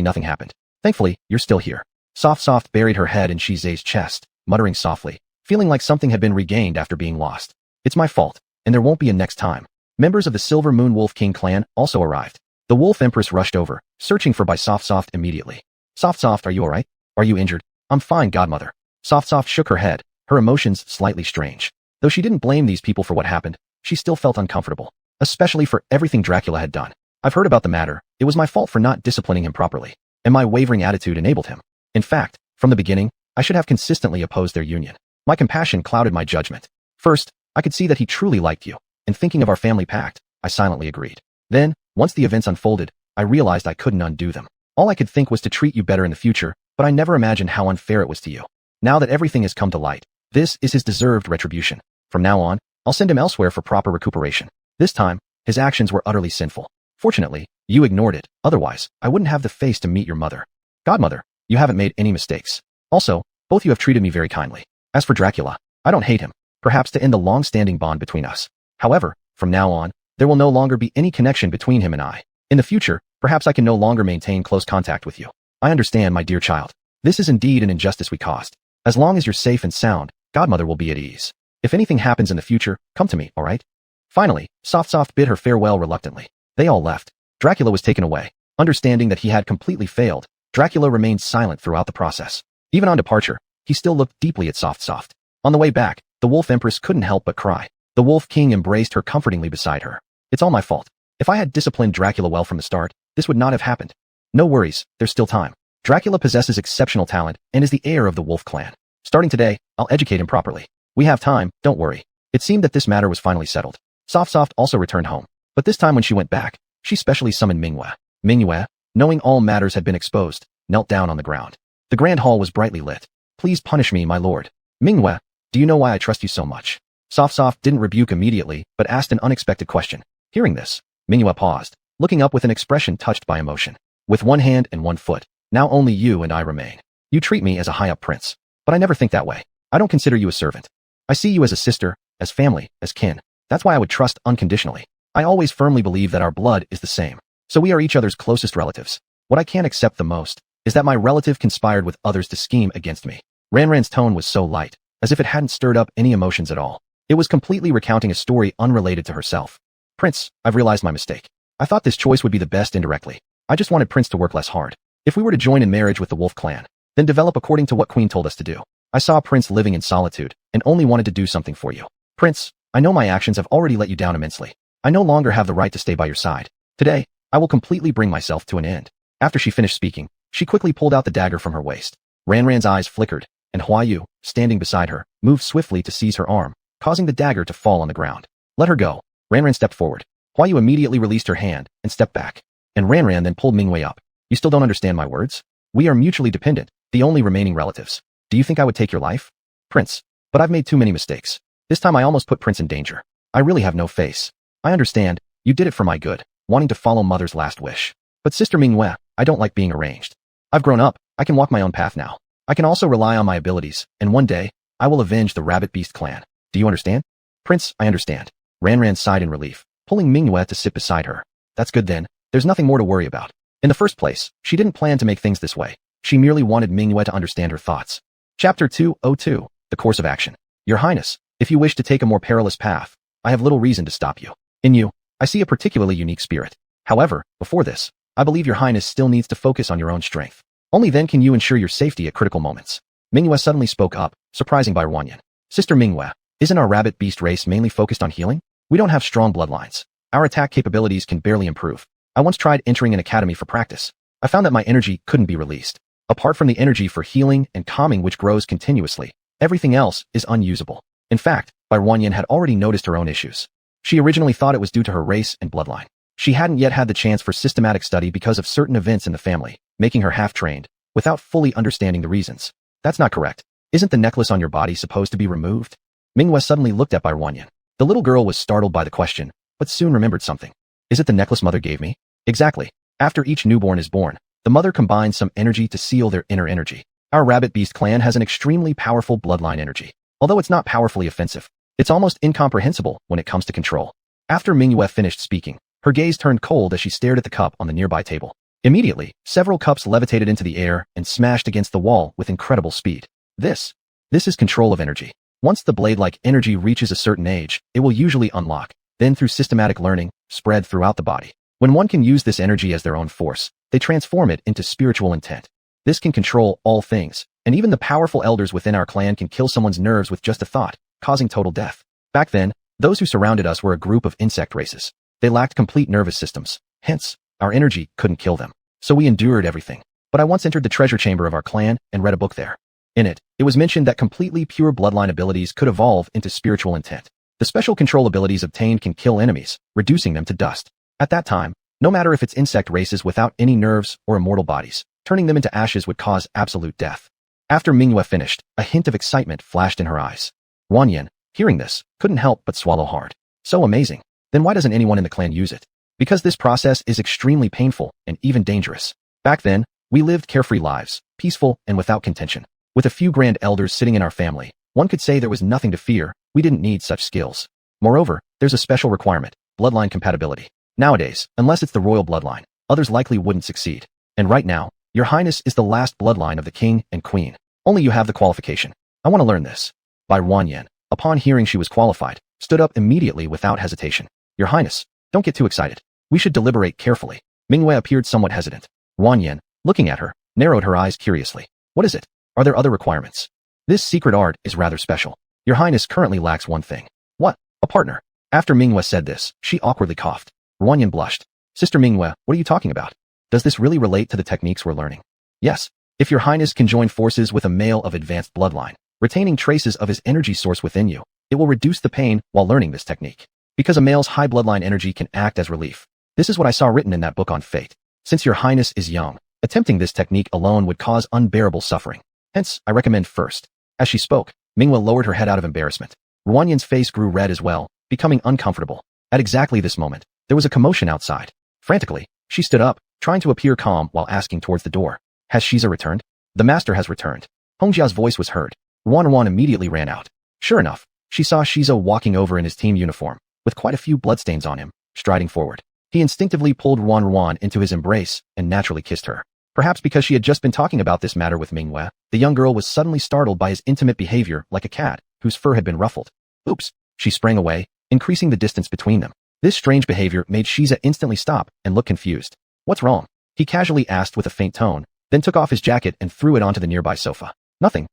nothing happened. Thankfully, you're still here. Soft buried her head in Shize's chest, muttering softly, feeling like something had been regained after being lost. It's my fault, and there won't be a next time. Members of the Silver Moon Wolf King clan also arrived. The Wolf Empress rushed over, searching for Soft immediately. Soft, are you alright? Are you injured? I'm fine, godmother. Soft shook her head, her emotions slightly strange. Though she didn't blame these people for what happened, she still felt uncomfortable, especially for everything Dracula had done. I've heard about the matter. It was my fault for not disciplining him properly, and my wavering attitude enabled him. In fact, from the beginning, I should have consistently opposed their union. My compassion clouded my judgment. First, I could see that he truly liked you, and thinking of our family pact, I silently agreed. Then, once the events unfolded, I realized I couldn't undo them. All I could think was to treat you better in the future, but I never imagined how unfair it was to you. Now that everything has come to light, this is his deserved retribution. From now on, I'll send him elsewhere for proper recuperation. This time, his actions were utterly sinful. Fortunately, you ignored it. Otherwise, I wouldn't have the face to meet your mother. Godmother, you haven't made any mistakes. Also, both you have treated me very kindly. As for Dracula, I don't hate him, perhaps to end the long-standing bond between us. However, from now on, there will no longer be any connection between him and I. In the future, perhaps I can no longer maintain close contact with you. I understand, my dear child. This is indeed an injustice we caused. As long as you're safe and sound, Godmother will be at ease. If anything happens in the future, come to me, alright? Finally, Soft bid her farewell reluctantly. They all left. Dracula was taken away. Understanding that he had completely failed, Dracula remained silent throughout the process. Even on departure, he still looked deeply at Soft. On the way back, the Wolf Empress couldn't help but cry. The Wolf King embraced her comfortingly beside her. It's all my fault. If I had disciplined Dracula well from the start, this would not have happened. No worries, there's still time. Dracula possesses exceptional talent and is the heir of the Wolf clan. Starting today, I'll educate him properly. We have time, don't worry. It seemed that this matter was finally settled. Soft also returned home. But this time when she went back, she specially summoned Mingyue. Mingyue, knowing all matters had been exposed, knelt down on the ground. The grand hall was brightly lit. Please punish me, my lord. Mingyue, do you know why I trust you so much? Soft didn't rebuke immediately, but asked an unexpected question. Hearing this, Mingyue paused, looking up with an expression touched by emotion. With one hand and one foot, now only you and I remain. You treat me as a high-up prince, but I never think that way. I don't consider you a servant. I see you as a sister, as family, as kin. That's why I would trust unconditionally. I always firmly believe that our blood is the same, so we are each other's closest relatives. What I can't accept the most is that my relative conspired with others to scheme against me. Ranran's tone was so light, as if it hadn't stirred up any emotions at all. It was completely recounting a story unrelated to herself. Prince, I've realized my mistake. I thought this choice would be the best indirectly. I just wanted Prince to work less hard. If we were to join in marriage with the Wolf clan, then develop according to what Queen told us to do. I saw Prince living in solitude and only wanted to do something for you. Prince, I know my actions have already let you down immensely. I no longer have the right to stay by your side. Today, I will completely bring myself to an end. After she finished speaking, she quickly pulled out the dagger from her waist. Ranran's eyes flickered, and Huayu, standing beside her, moved swiftly to seize her arm, causing the dagger to fall on the ground. Let her go. Ranran stepped forward. Huayu immediately released her hand and stepped back. And Ranran then pulled Mingyue up. You still don't understand my words? We are mutually dependent, the only remaining relatives. Do you think I would take your life? Prince, but I've made too many mistakes. This time I almost put Prince in danger. I really have no face. I understand, you did it for my good, wanting to follow mother's last wish. But Sister Mingyue, I don't like being arranged. I've grown up, I can walk my own path now. I can also rely on my abilities, and one day, I will avenge the Rabbit Beast clan. Do you understand? Prince, I understand. Ranran sighed in relief, pulling Mingyue to sit beside her. That's good then, there's nothing more to worry about. In the first place, she didn't plan to make things this way. She merely wanted Mingyue to understand her thoughts. Chapter 202, The Course of Action. Your Highness, if you wish to take a more perilous path, I have little reason to stop you. In you, I see a particularly unique spirit. However, before this, I believe your Highness still needs to focus on your own strength. Only then can you ensure your safety at critical moments. Mingyue suddenly spoke up, surprising by Wanyan. Sister Mingyue, isn't our rabbit beast race mainly focused on healing? We don't have strong bloodlines. Our attack capabilities can barely improve. I once tried entering an academy for practice. I found that my energy couldn't be released. Apart from the energy for healing and calming which grows continuously, everything else is unusable. In fact, Wanyan had already noticed her own issues. She originally thought it was due to her race and bloodline. She hadn't yet had the chance for systematic study because of certain events in the family, making her half-trained, without fully understanding the reasons. That's not correct. Isn't the necklace on your body supposed to be removed? Mingyue suddenly looked at Wanyan. The little girl was startled by the question, but soon remembered something. Is it the necklace mother gave me? Exactly. After each newborn is born, the mother combines some energy to seal their inner energy. Our Rabbit Beast clan has an extremely powerful bloodline energy. Although it's not powerfully offensive, it's almost incomprehensible when it comes to control. After Mingyue finished speaking, her gaze turned cold as she stared at the cup on the nearby table. Immediately, several cups levitated into the air and smashed against the wall with incredible speed. This is control of energy. Once the blade-like energy reaches a certain age, it will usually unlock, then through systematic learning, spread throughout the body. When one can use this energy as their own force, they transform it into spiritual intent. This can control all things, and even the powerful elders within our clan can kill someone's nerves with just a thought, causing total death. Back then, those who surrounded us were a group of insect races. They lacked complete nervous systems. Hence, our energy couldn't kill them. So we endured everything. But I once entered the treasure chamber of our clan and read a book there. In it, it was mentioned that completely pure bloodline abilities could evolve into spiritual intent. The special control abilities obtained can kill enemies, reducing them to dust. At that time, no matter if it's insect races without any nerves or immortal bodies, turning them into ashes would cause absolute death. After Mingyue finished, a hint of excitement flashed in her eyes. Wanyan, hearing this, couldn't help but swallow hard. So amazing. Then why doesn't anyone in the clan use it? Because this process is extremely painful and even dangerous. Back then, we lived carefree lives, peaceful and without contention. With a few grand elders sitting in our family, one could say there was nothing to fear. We didn't need such skills. Moreover, there's a special requirement, bloodline compatibility. Nowadays, unless it's the royal bloodline, others likely wouldn't succeed. And right now, Your Highness is the last bloodline of the king and queen. Only you have the qualification. I want to learn this. By Wanyan, upon hearing she was qualified, stood up immediately without hesitation. Your Highness, don't get too excited. We should deliberate carefully. Mingyue appeared somewhat hesitant. Wanyan, looking at her, narrowed her eyes curiously. What is it? Are there other requirements? This secret art is rather special. Your Highness currently lacks one thing. What? A partner. After Mingyue said this, she awkwardly coughed. Wanyan blushed. Sister Mingyue, what are you talking about? Does this really relate to the techniques we're learning? Yes. If Your Highness can join forces with a male of advanced bloodline, retaining traces of his energy source within you, it will reduce the pain while learning this technique. Because a male's high bloodline energy can act as relief. This is what I saw written in that book on fate. Since Your Highness is young, attempting this technique alone would cause unbearable suffering. Hence, I recommend first. As she spoke, Mingyue lowered her head out of embarrassment. Wanyan's face grew red as well, becoming uncomfortable. At exactly this moment, there was a commotion outside. Frantically, she stood up, trying to appear calm while asking towards the door. Has Shiza returned? The master has returned. Hongjia's voice was heard. Wan immediately ran out. Sure enough, she saw Shiza walking over in his team uniform, with quite a few bloodstains on him, striding forward. He instinctively pulled Wan into his embrace and naturally kissed her. Perhaps because she had just been talking about this matter with Mingyue, the young girl was suddenly startled by his intimate behavior like a cat whose fur had been ruffled. Oops! She sprang away, increasing the distance between them. This strange behavior made Shiza instantly stop and look confused. What's wrong? He casually asked with a faint tone, then took off his jacket and threw it onto the nearby sofa. Nothing.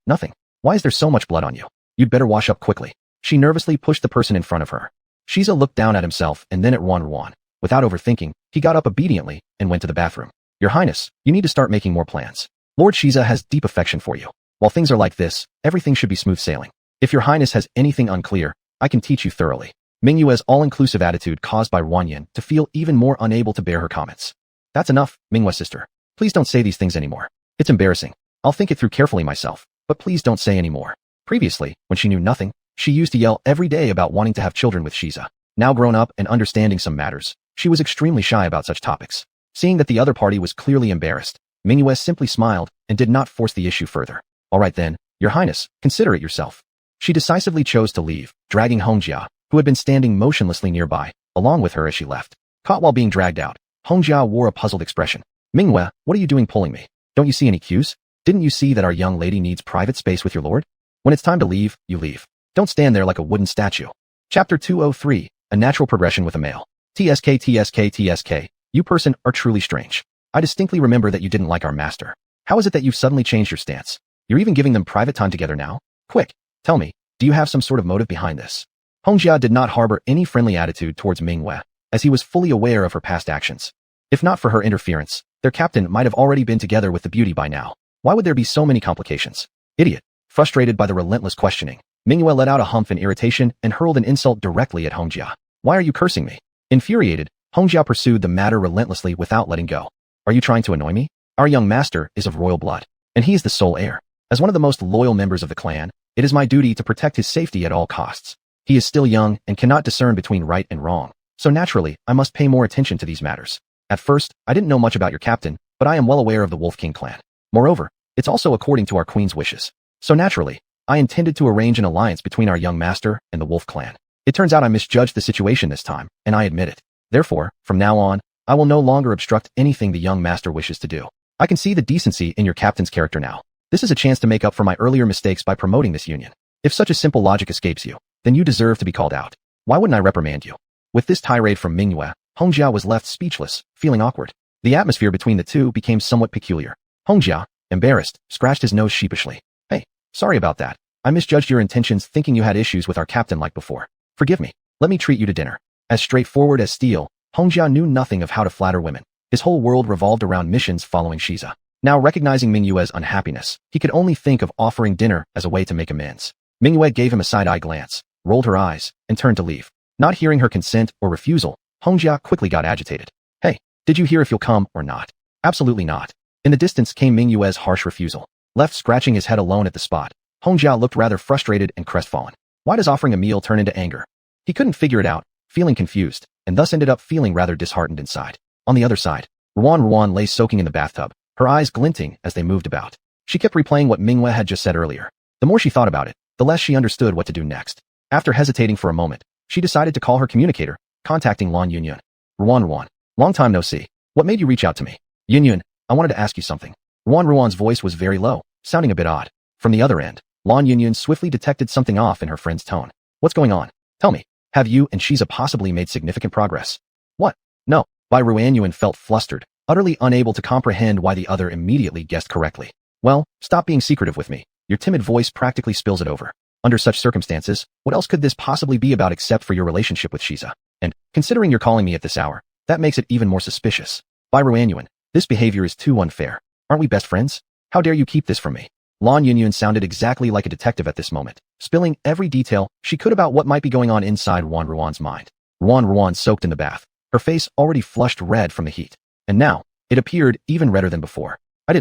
Why is there so much blood on you? You'd better wash up quickly. She nervously pushed the person in front of her. Shiza looked down at himself and then at Wan. Without overthinking, he got up obediently and went to the bathroom. Your Highness, you need to start making more plans. Lord Shiza has deep affection for you. While things are like this, everything should be smooth sailing. If Your Highness has anything unclear, I can teach you thoroughly. Mingyue's all-inclusive attitude caused by Wanyan to feel even more unable to bear her comments. That's enough, Mingyue sister. Please don't say these things anymore. It's embarrassing. I'll think it through carefully myself, but please don't say any more. Previously, when she knew nothing, she used to yell every day about wanting to have children with Shiza. Now grown up and understanding some matters, she was extremely shy about such topics. Seeing that the other party was clearly embarrassed, Mingyue simply smiled and did not force the issue further. All right then, Your Highness, consider it yourself. She decisively chose to leave, dragging Hongjia, who had been standing motionlessly nearby, along with her as she left. Caught while being dragged out, Hongjia wore a puzzled expression. Mingyue, what are you doing pulling me? Don't you see any cues? Didn't you see that our young lady needs private space with your lord? When it's time to leave, you leave. Don't stand there like a wooden statue. Chapter 203, A Natural Progression with a Male. TSK, you person are truly strange. I distinctly remember that you didn't like our master. How is it that you've suddenly changed your stance? You're even giving them private time together now? Quick, tell me, do you have some sort of motive behind this? Hongjia did not harbor any friendly attitude towards Mingyue, as he was fully aware of her past actions. If not for her interference, their captain might have already been together with the beauty by now. Why would there be so many complications? Idiot. Frustrated by the relentless questioning, Mingyue let out a humph in irritation and hurled an insult directly at Hongjia. Why are you cursing me? Infuriated, Hongjia pursued the matter relentlessly without letting go. Are you trying to annoy me? Our young master is of royal blood, and he is the sole heir. As one of the most loyal members of the clan, it is my duty to protect his safety at all costs. He is still young and cannot discern between right and wrong, so naturally, I must pay more attention to these matters. At first, I didn't know much about your captain, but I am well aware of the Wolf King clan. Moreover, it's also according to our queen's wishes. So naturally, I intended to arrange an alliance between our young master and the Wolf clan. It turns out I misjudged the situation this time, and I admit it. Therefore, from now on, I will no longer obstruct anything the young master wishes to do. I can see the decency in your captain's character now. This is a chance to make up for my earlier mistakes by promoting this union. If such a simple logic escapes you, then you deserve to be called out. Why wouldn't I reprimand you? With this tirade from Mingyue, Hongjia was left speechless, feeling awkward. The atmosphere between the two became somewhat peculiar. Hongjia, embarrassed, scratched his nose sheepishly. Hey, sorry about that. I misjudged your intentions thinking you had issues with our captain like before. Forgive me. Let me treat you to dinner. As straightforward as steel, Hongjia knew nothing of how to flatter women. His whole world revolved around missions following Shiza. Now recognizing Mingyue's unhappiness, he could only think of offering dinner as a way to make amends. Mingyue gave him a side-eye glance, rolled her eyes, and turned to leave. Not hearing her consent or refusal, Hongjia quickly got agitated. Hey, did you hear if you'll come or not? Absolutely not. In the distance came Mingyue's harsh refusal. Left scratching his head alone at the spot, Hongjia looked rather frustrated and crestfallen. Why does offering a meal turn into anger? He couldn't figure it out, feeling confused, and thus ended up feeling rather disheartened inside. On the other side, Ruan lay soaking in the bathtub, her eyes glinting as they moved about. She kept replaying what Mingyue had just said earlier. The more she thought about it, the less she understood what to do next. After hesitating for a moment, she decided to call her communicator, contacting Lan Yunyun. Ruan, long time no see. What made you reach out to me? Yunyun, I wanted to ask you something. Ruan's voice was very low, sounding a bit odd. From the other end, Lan Yunyun swiftly detected something off in her friend's tone. What's going on? Tell me, have you and Shiza possibly made significant progress? What? No. Ruan Yuan felt flustered, utterly unable to comprehend why the other immediately guessed correctly. Well, stop being secretive with me. Your timid voice practically spills it over. Under such circumstances, what else could this possibly be about except for your relationship with Shiza? And, considering you're calling me at this hour, that makes it even more suspicious. Ruan Yuan, this behavior is too unfair. Aren't we best friends? How dare you keep this from me? Lan Yunyun sounded exactly like a detective at this moment, spilling every detail she could about what might be going on inside Ruan's mind. Ruan soaked in the bath, her face already flushed red from the heat. And now, it appeared even redder than before. I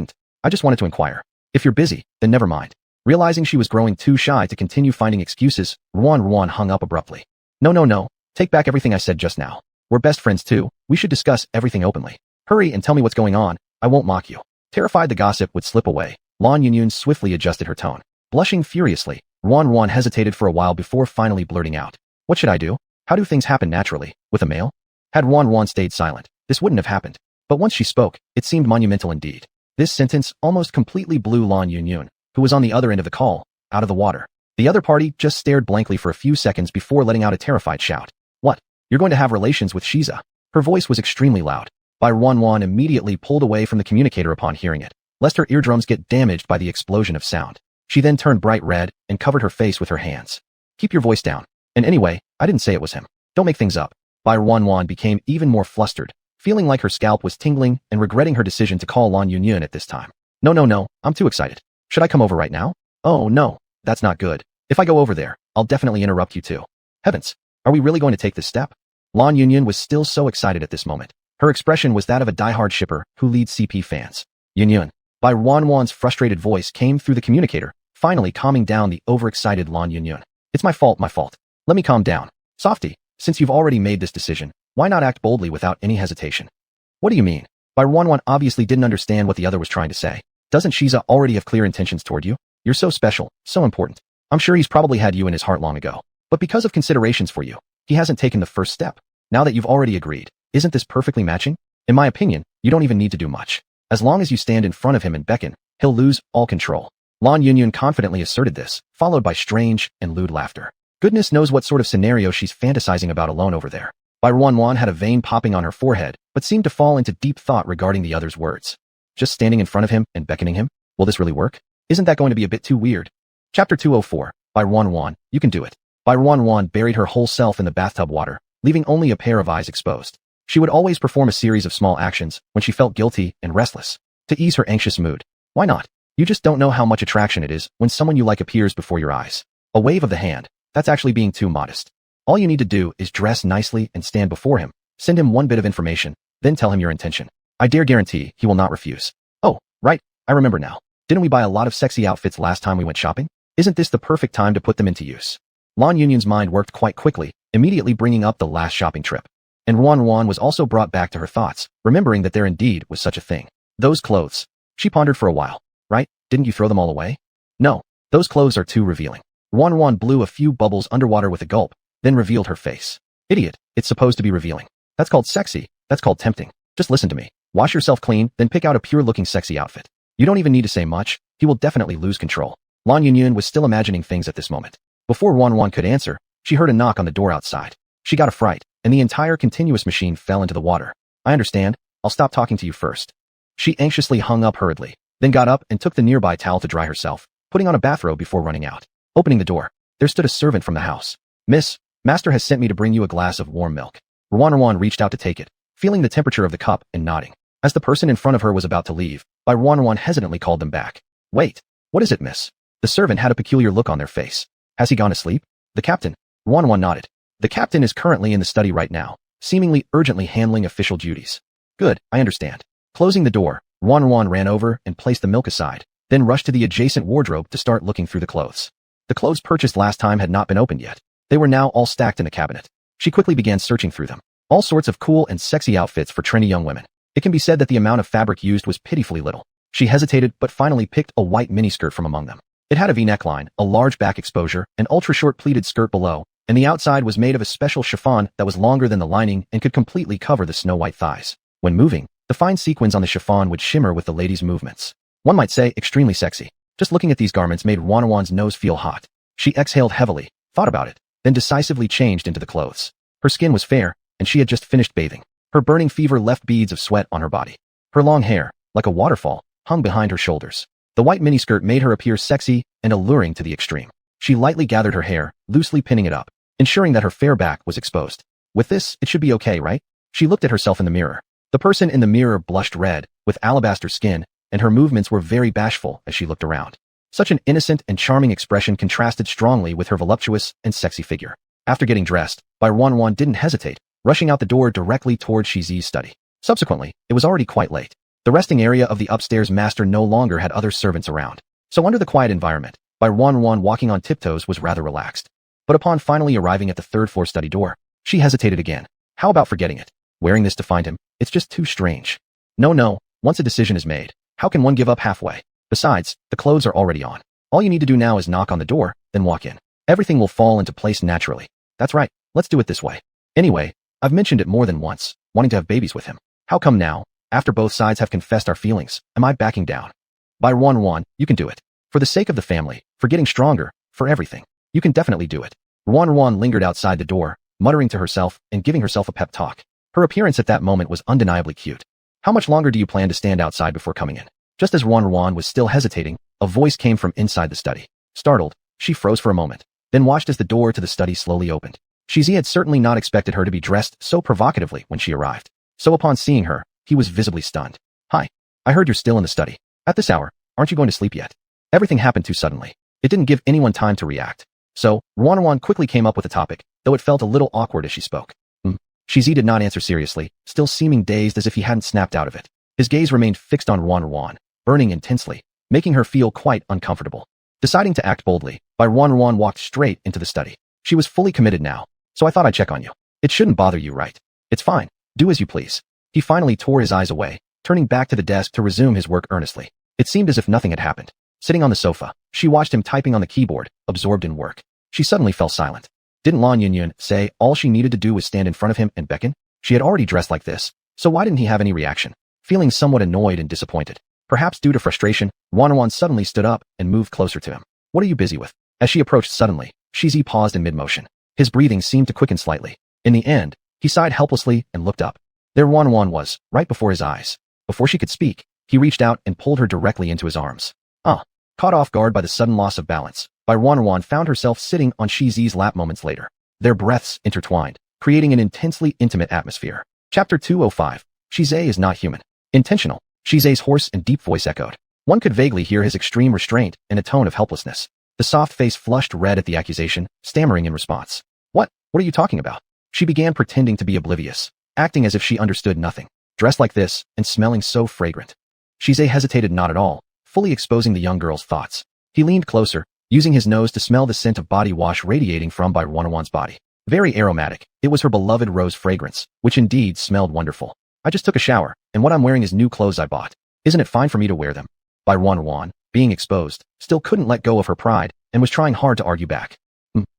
just wanted to inquire. If you're busy, then never mind. Realizing she was growing too shy to continue finding excuses, Ruan hung up abruptly. No. Take back everything I said just now. We're best friends too. We should discuss everything openly. Hurry and tell me what's going on. I won't mock you. Terrified the gossip would slip away, Lan Yunyun swiftly adjusted her tone. Blushing furiously, Ruan hesitated for a while before finally blurting out. What should I do? How do things happen naturally, with a male? Had Ruan stayed silent, this wouldn't have happened. But once she spoke, it seemed monumental indeed. This sentence almost completely blew Lan Yunyun, who was on the other end of the call, out of the water. The other party just stared blankly for a few seconds before letting out a terrified shout. What? You're going to have relations with Shiza? Her voice was extremely loud. Ruan immediately pulled away from the communicator upon hearing it, lest her eardrums get damaged by the explosion of sound. She then turned bright red and covered her face with her hands. Keep your voice down. And anyway, I didn't say it was him. Don't make things up. Ruan became even more flustered, feeling like her scalp was tingling and regretting her decision to call Lan Yunyun at this time. No, I'm too excited. Should I come over right now? Oh no, that's not good. If I go over there, I'll definitely interrupt you too. Heavens, are we really going to take this step? Lan Yunyun was still so excited at this moment. Her expression was that of a diehard shipper who leads CP fans. Yunyun, Ruan's frustrated voice came through the communicator, finally calming down the overexcited Lan Yunyun. It's my fault. Let me calm down. Softy, since you've already made this decision, why not act boldly without any hesitation? What do you mean? Ruan obviously didn't understand what the other was trying to say. Doesn't Shiza already have clear intentions toward you? You're so special, so important. I'm sure he's probably had you in his heart long ago. But because of considerations for you, he hasn't taken the first step. Now that you've already agreed, isn't this perfectly matching? In my opinion, you don't even need to do much. As long as you stand in front of him and beckon, he'll lose all control. Lan Yunyun confidently asserted this, followed by strange and lewd laughter. Goodness knows what sort of scenario she's fantasizing about alone over there. Ruan had a vein popping on her forehead, but seemed to fall into deep thought regarding the other's words. Just standing in front of him and beckoning him? Will this really work? Isn't that going to be a bit too weird? Chapter 204, Ruan, you can do it. Ruan buried her whole self in the bathtub water, leaving only a pair of eyes exposed. She would always perform a series of small actions when she felt guilty and restless, to ease her anxious mood. Why not? You just don't know how much attraction it is when someone you like appears before your eyes. A wave of the hand, that's actually being too modest. All you need to do is dress nicely and stand before him, send him one bit of information, then tell him your intention. I dare guarantee he will not refuse. Oh, right, I remember now. Didn't we buy a lot of sexy outfits last time we went shopping? Isn't this the perfect time to put them into use? Lan Yunyun's mind worked quite quickly, immediately bringing up the last shopping trip. And Ruan was also brought back to her thoughts, remembering that there indeed was such a thing. Those clothes. She pondered for a while. Right? Didn't you throw them all away? No, those clothes are too revealing. Ruan blew a few bubbles underwater with a gulp, then revealed her face. Idiot, it's supposed to be revealing. That's called sexy, that's called tempting. Just listen to me. Wash yourself clean, then pick out a pure-looking sexy outfit. You don't even need to say much. He will definitely lose control. Lan Yunyun was still imagining things at this moment. Before Wan could answer, she heard a knock on the door outside. She got a fright, and the entire continuous machine fell into the water. I understand. I'll stop talking to you first. She anxiously hung up hurriedly, then got up and took the nearby towel to dry herself, putting on a bathrobe before running out. Opening the door, there stood a servant from the house. Miss, master has sent me to bring you a glass of warm milk. Rwan reached out to take it, feeling the temperature of the cup and nodding. As the person in front of her was about to leave, Rwan hesitantly called them back. Wait, what is it, miss? The servant had a peculiar look on their face. Has he gone to sleep? The captain. Rwan nodded. The captain is currently in the study right now, seemingly urgently handling official duties. Good, I understand. Closing the door, Rwan ran over and placed the milk aside, then rushed to the adjacent wardrobe to start looking through the clothes. The clothes purchased last time had not been opened yet. They were now all stacked in a cabinet. She quickly began searching through them. All sorts of cool and sexy outfits for trendy young women. It can be said that the amount of fabric used was pitifully little. She hesitated but finally picked a white miniskirt from among them. It had a V-neckline, a large back exposure, an ultra-short pleated skirt below, and the outside was made of a special chiffon that was longer than the lining and could completely cover the snow-white thighs. When moving, the fine sequins on the chiffon would shimmer with the lady's movements. One might say extremely sexy. Just looking at these garments made Rwan's nose feel hot. She exhaled heavily, thought about it, then decisively changed into the clothes. Her skin was fair, and she had just finished bathing. Her burning fever left beads of sweat on her body. Her long hair, like a waterfall, hung behind her shoulders. The white miniskirt made her appear sexy and alluring to the extreme. She lightly gathered her hair, loosely pinning it up, ensuring that her fair back was exposed. With this, it should be okay, right? She looked at herself in the mirror. The person in the mirror blushed red, with alabaster skin, and her movements were very bashful as she looked around. Such an innocent and charming expression contrasted strongly with her voluptuous and sexy figure. After getting dressed, Rwan didn't hesitate, rushing out the door directly toward Shizi's study. Subsequently, it was already quite late. The resting area of the upstairs master no longer had other servants around. So under the quiet environment, Rwan walking on tiptoes was rather relaxed. But upon finally arriving at the third-floor study door, she hesitated again. How about forgetting it? Wearing this to find him, it's just too strange. No, once a decision is made, how can one give up halfway? Besides, the clothes are already on. All you need to do now is knock on the door, then walk in. Everything will fall into place naturally. That's right, let's do it this way. Anyway, I've mentioned it more than once, wanting to have babies with him. How come now, after both sides have confessed our feelings, am I backing down? Rwan, you can do it. For the sake of the family, for getting stronger, for everything. You can definitely do it. Rwan lingered outside the door, muttering to herself and giving herself a pep talk. Her appearance at that moment was undeniably cute. How much longer do you plan to stand outside before coming in? Just as Rwan was still hesitating, a voice came from inside the study. Startled, she froze for a moment, then watched as the door to the study slowly opened. Shizi had certainly not expected her to be dressed so provocatively when she arrived. So upon seeing her, he was visibly stunned. Hi. I heard you're still in the study. At this hour, aren't you going to sleep yet? Everything happened too suddenly. It didn't give anyone time to react. So, Rwan quickly came up with a topic, though it felt a little awkward as she spoke. Shizi did not answer seriously, still seeming dazed as if he hadn't snapped out of it. His gaze remained fixed on Rwan, burning intensely, making her feel quite uncomfortable. Deciding to act boldly, Rwan walked straight into the study. She was fully committed now, so I thought I'd check on you. It shouldn't bother you, right? It's fine. Do as you please. He finally tore his eyes away, turning back to the desk to resume his work earnestly. It seemed as if nothing had happened. Sitting on the sofa, she watched him typing on the keyboard, absorbed in work. She suddenly fell silent. Didn't Lan Yunyun say all she needed to do was stand in front of him and beckon? She had already dressed like this, so why didn't he have any reaction? Feeling somewhat annoyed and disappointed, perhaps due to frustration, Rwan suddenly stood up and moved closer to him. What are you busy with? As she approached suddenly, Shizi paused in mid-motion. His breathing seemed to quicken slightly. In the end, he sighed helplessly and looked up. There Rwan was, right before his eyes. Before she could speak, he reached out and pulled her directly into his arms. Caught off guard by the sudden loss of balance, Rwan found herself sitting on Shizi's lap moments later. Their breaths intertwined, creating an intensely intimate atmosphere. Chapter 205. Shizi is not human. Intentional. Shizi's hoarse and deep voice echoed. One could vaguely hear his extreme restraint and a tone of helplessness. The soft face flushed red at the accusation, stammering in response. What are you talking about? She began pretending to be oblivious, acting as if she understood nothing. Dressed like this, and smelling so fragrant. Shizi hesitated not at all, fully exposing the young girl's thoughts. He leaned closer, using his nose to smell the scent of body wash radiating from Rwan's body. Very aromatic, it was her beloved rose fragrance, which indeed smelled wonderful. I just took a shower, and what I'm wearing is new clothes I bought. Isn't it fine for me to wear them? Rwan, being exposed, still couldn't let go of her pride, and was trying hard to argue back.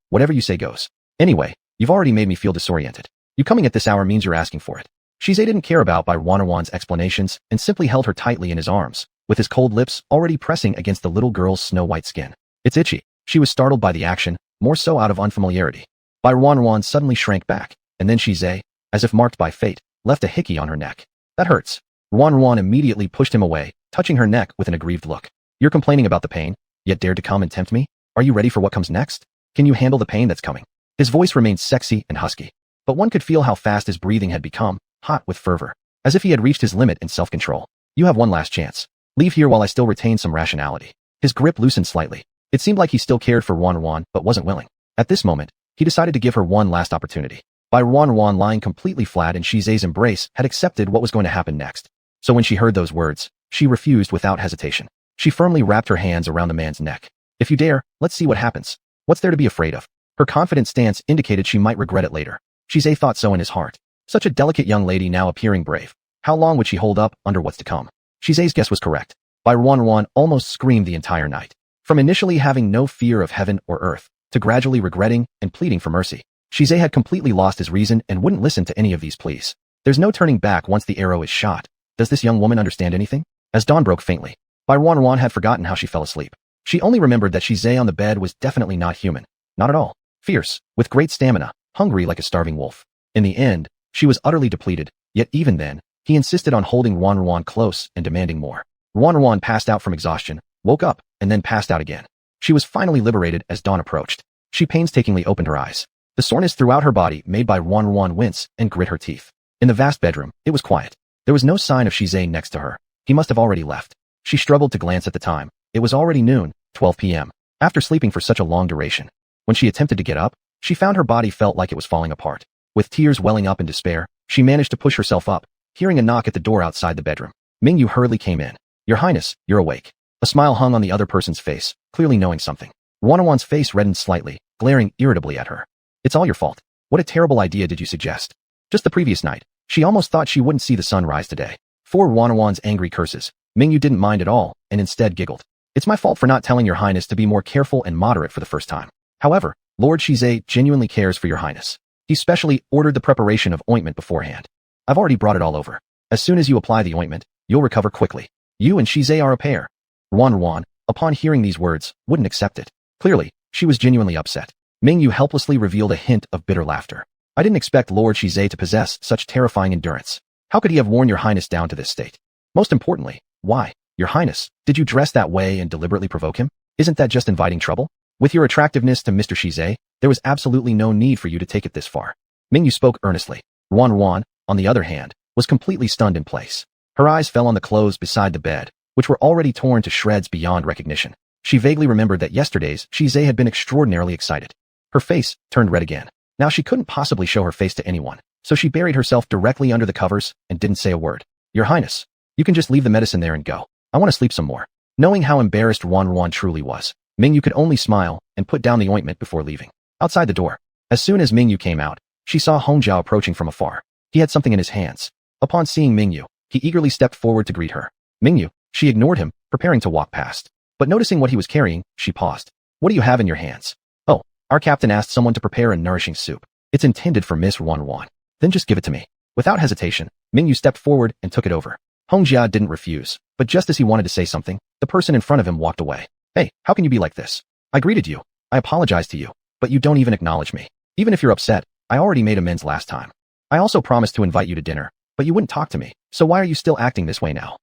Whatever you say goes. Anyway, you've already made me feel disoriented. You coming at this hour means you're asking for it. Shizai didn't care about Bai Wanwan's explanations and simply held her tightly in his arms, with his cold lips already pressing against the little girl's snow-white skin. It's itchy. She was startled by the action, more so out of unfamiliarity. Bai Wanwan suddenly shrank back, and then Shizai, as if marked by fate, left a hickey on her neck. That hurts. Wanwan immediately pushed him away, touching her neck with an aggrieved look. You're complaining about the pain, yet dared to come and tempt me? Are you ready for what comes next? Can you handle the pain that's coming? His voice remained sexy and husky, but one could feel how fast his breathing had become, hot with fervor, as if he had reached his limit in self-control. You have one last chance. Leave here while I still retain some rationality. His grip loosened slightly. It seemed like he still cared for Wanwan but wasn't willing. At this moment, he decided to give her one last opportunity. Bai Wanwan lying completely flat in Shizai's embrace had accepted what was going to happen next. So when she heard those words, she refused without hesitation. She firmly wrapped her hands around the man's neck. If you dare, let's see what happens. What's there to be afraid of? Her confident stance indicated she might regret it later. Shizai thought so in his heart. Such a delicate young lady now appearing brave. How long would she hold up under what's to come? Shizai's guess was correct. Bai Wanwan almost screamed the entire night. From initially having no fear of heaven or earth, to gradually regretting and pleading for mercy. Shizai had completely lost his reason and wouldn't listen to any of these pleas. There's no turning back once the arrow is shot. Does this young woman understand anything? As dawn broke faintly, Bai Wanwan had forgotten how she fell asleep. She only remembered that Shizai on the bed was definitely not human. Not at all. Fierce, with great stamina, hungry like a starving wolf. In the end, she was utterly depleted, yet even then, he insisted on holding Wanwan close and demanding more. Wanwan passed out from exhaustion, woke up, and then passed out again. She was finally liberated as dawn approached. She painstakingly opened her eyes. The soreness throughout her body made Bai Wanwan wince and grit her teeth. In the vast bedroom, it was quiet. There was no sign of Shizai next to her. He must have already left. She struggled to glance at the time. It was already noon, 12 p.m. After sleeping for such a long duration. When she attempted to get up, she found her body felt like it was falling apart. With tears welling up in despair, she managed to push herself up, hearing a knock at the door outside the bedroom. Mingyu hurriedly came in. Your Highness, you're awake. A smile hung on the other person's face, clearly knowing something. Wanwan's face reddened slightly, glaring irritably at her. It's all your fault. What a terrible idea did you suggest? Just the previous night, she almost thought she wouldn't see the sun rise today. For Wanwan's angry curses, Mingyu didn't mind at all, and instead giggled. It's my fault for not telling your Highness to be more careful and moderate for the first time. However, Lord Shizai genuinely cares for your Highness. He specially ordered the preparation of ointment beforehand. I've already brought it all over. As soon as you apply the ointment, you'll recover quickly. You and Shizai are a pair. Wanwan, upon hearing these words, wouldn't accept it. Clearly, she was genuinely upset. Mingyu helplessly revealed a hint of bitter laughter. I didn't expect Lord Shizai to possess such terrifying endurance. How could he have worn your Highness down to this state? Most importantly, why? Your Highness, did you dress that way and deliberately provoke him? Isn't that just inviting trouble? With your attractiveness to Mr. Shizai, there was absolutely no need for you to take it this far. Mingyu spoke earnestly. Wanwan, on the other hand, was completely stunned in place. Her eyes fell on the clothes beside the bed, which were already torn to shreds beyond recognition. She vaguely remembered that yesterday's Shizai had been extraordinarily excited. Her face turned red again. Now she couldn't possibly show her face to anyone, so she buried herself directly under the covers and didn't say a word. Your Highness, you can just leave the medicine there and go. I want to sleep some more. Knowing how embarrassed Wanwan truly was, Mingyu could only smile and put down the ointment before leaving. Outside the door, as soon as Mingyu came out, she saw Hongjiao approaching from afar. He had something in his hands. Upon seeing Mingyu, he eagerly stepped forward to greet her. Mingyu, she ignored him, preparing to walk past. But noticing what he was carrying, she paused. What do you have in your hands? Oh, our captain asked someone to prepare a nourishing soup. It's intended for Miss Wanwan. Then just give it to me. Without hesitation, Mingyu stepped forward and took it over. Hongjia didn't refuse, but just as he wanted to say something, the person in front of him walked away. Hey, how can you be like this? I greeted you. I apologized to you, but you don't even acknowledge me. Even if you're upset, I already made amends last time. I also promised to invite you to dinner, but you wouldn't talk to me, so why are you still acting this way now?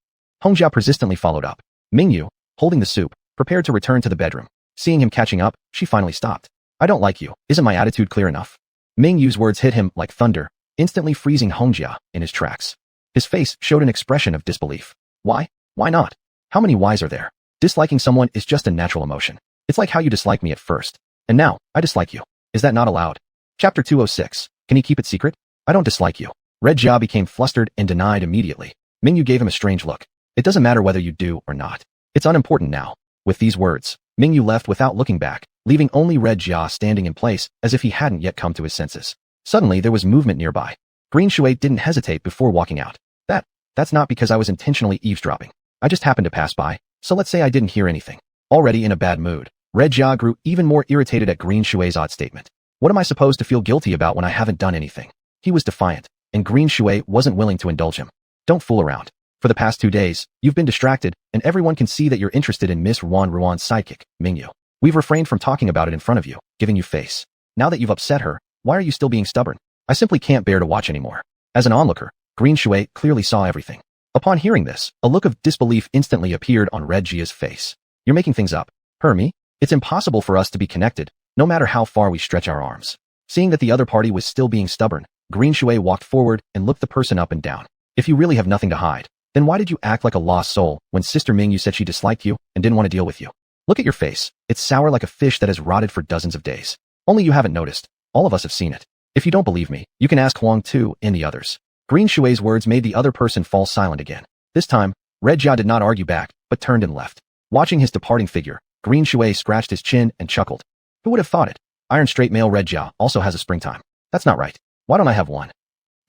Hongjia persistently followed up. Mingyu, holding the soup, prepared to return to the bedroom. Seeing him catching up, she finally stopped. I don't like you. Isn't my attitude clear enough? Mingyu's words hit him like thunder, instantly freezing Hongjia in his tracks. His face showed an expression of disbelief. Why? Why not? How many whys are there? Disliking someone is just a natural emotion. It's like how you dislike me at first. And now, I dislike you. Is that not allowed? Chapter 206. Can he keep it secret? I don't dislike you. Red Jia became flustered and denied immediately. Mingyu gave him a strange look. It doesn't matter whether you do or not. It's unimportant now. With these words, Mingyu left without looking back, leaving only Red Jia standing in place as if he hadn't yet come to his senses. Suddenly there was movement nearby. Green Shui didn't hesitate before walking out. That's not because I was intentionally eavesdropping. I just happened to pass by, so let's say I didn't hear anything. Already in a bad mood, Red Jia grew even more irritated at Green Shui's odd statement. What am I supposed to feel guilty about when I haven't done anything? He was defiant. and Green Shui wasn't willing to indulge him. Don't fool around. For the past 2 days, you've been distracted, and everyone can see that you're interested in Miss Ruan's sidekick, Mingyu. We've refrained from talking about it in front of you, giving you face. Now that you've upset her, why are you still being stubborn? I simply can't bear to watch anymore. As an onlooker, Green Shui clearly saw everything. Upon hearing this, a look of disbelief instantly appeared on Red Jia's face. You're making things up. Her, me? It's impossible for us to be connected, no matter how far we stretch our arms. Seeing that the other party was still being stubborn, Green Shui walked forward and looked the person up and down. If you really have nothing to hide, then why did you act like a lost soul when Sister Mingyu said she disliked you and didn't want to deal with you? Look at your face. It's sour like a fish that has rotted for dozens of days. Only you haven't noticed. All of us have seen it. If you don't believe me, you can ask Huang Tu and the others. Green Shui's words made the other person fall silent again. This time, Red Jia did not argue back, but turned and left. Watching his departing figure, Green Shui scratched his chin and chuckled. Who would have thought it? Iron Straight male Red Jia also has a springtime. That's not right. Why don't I have one?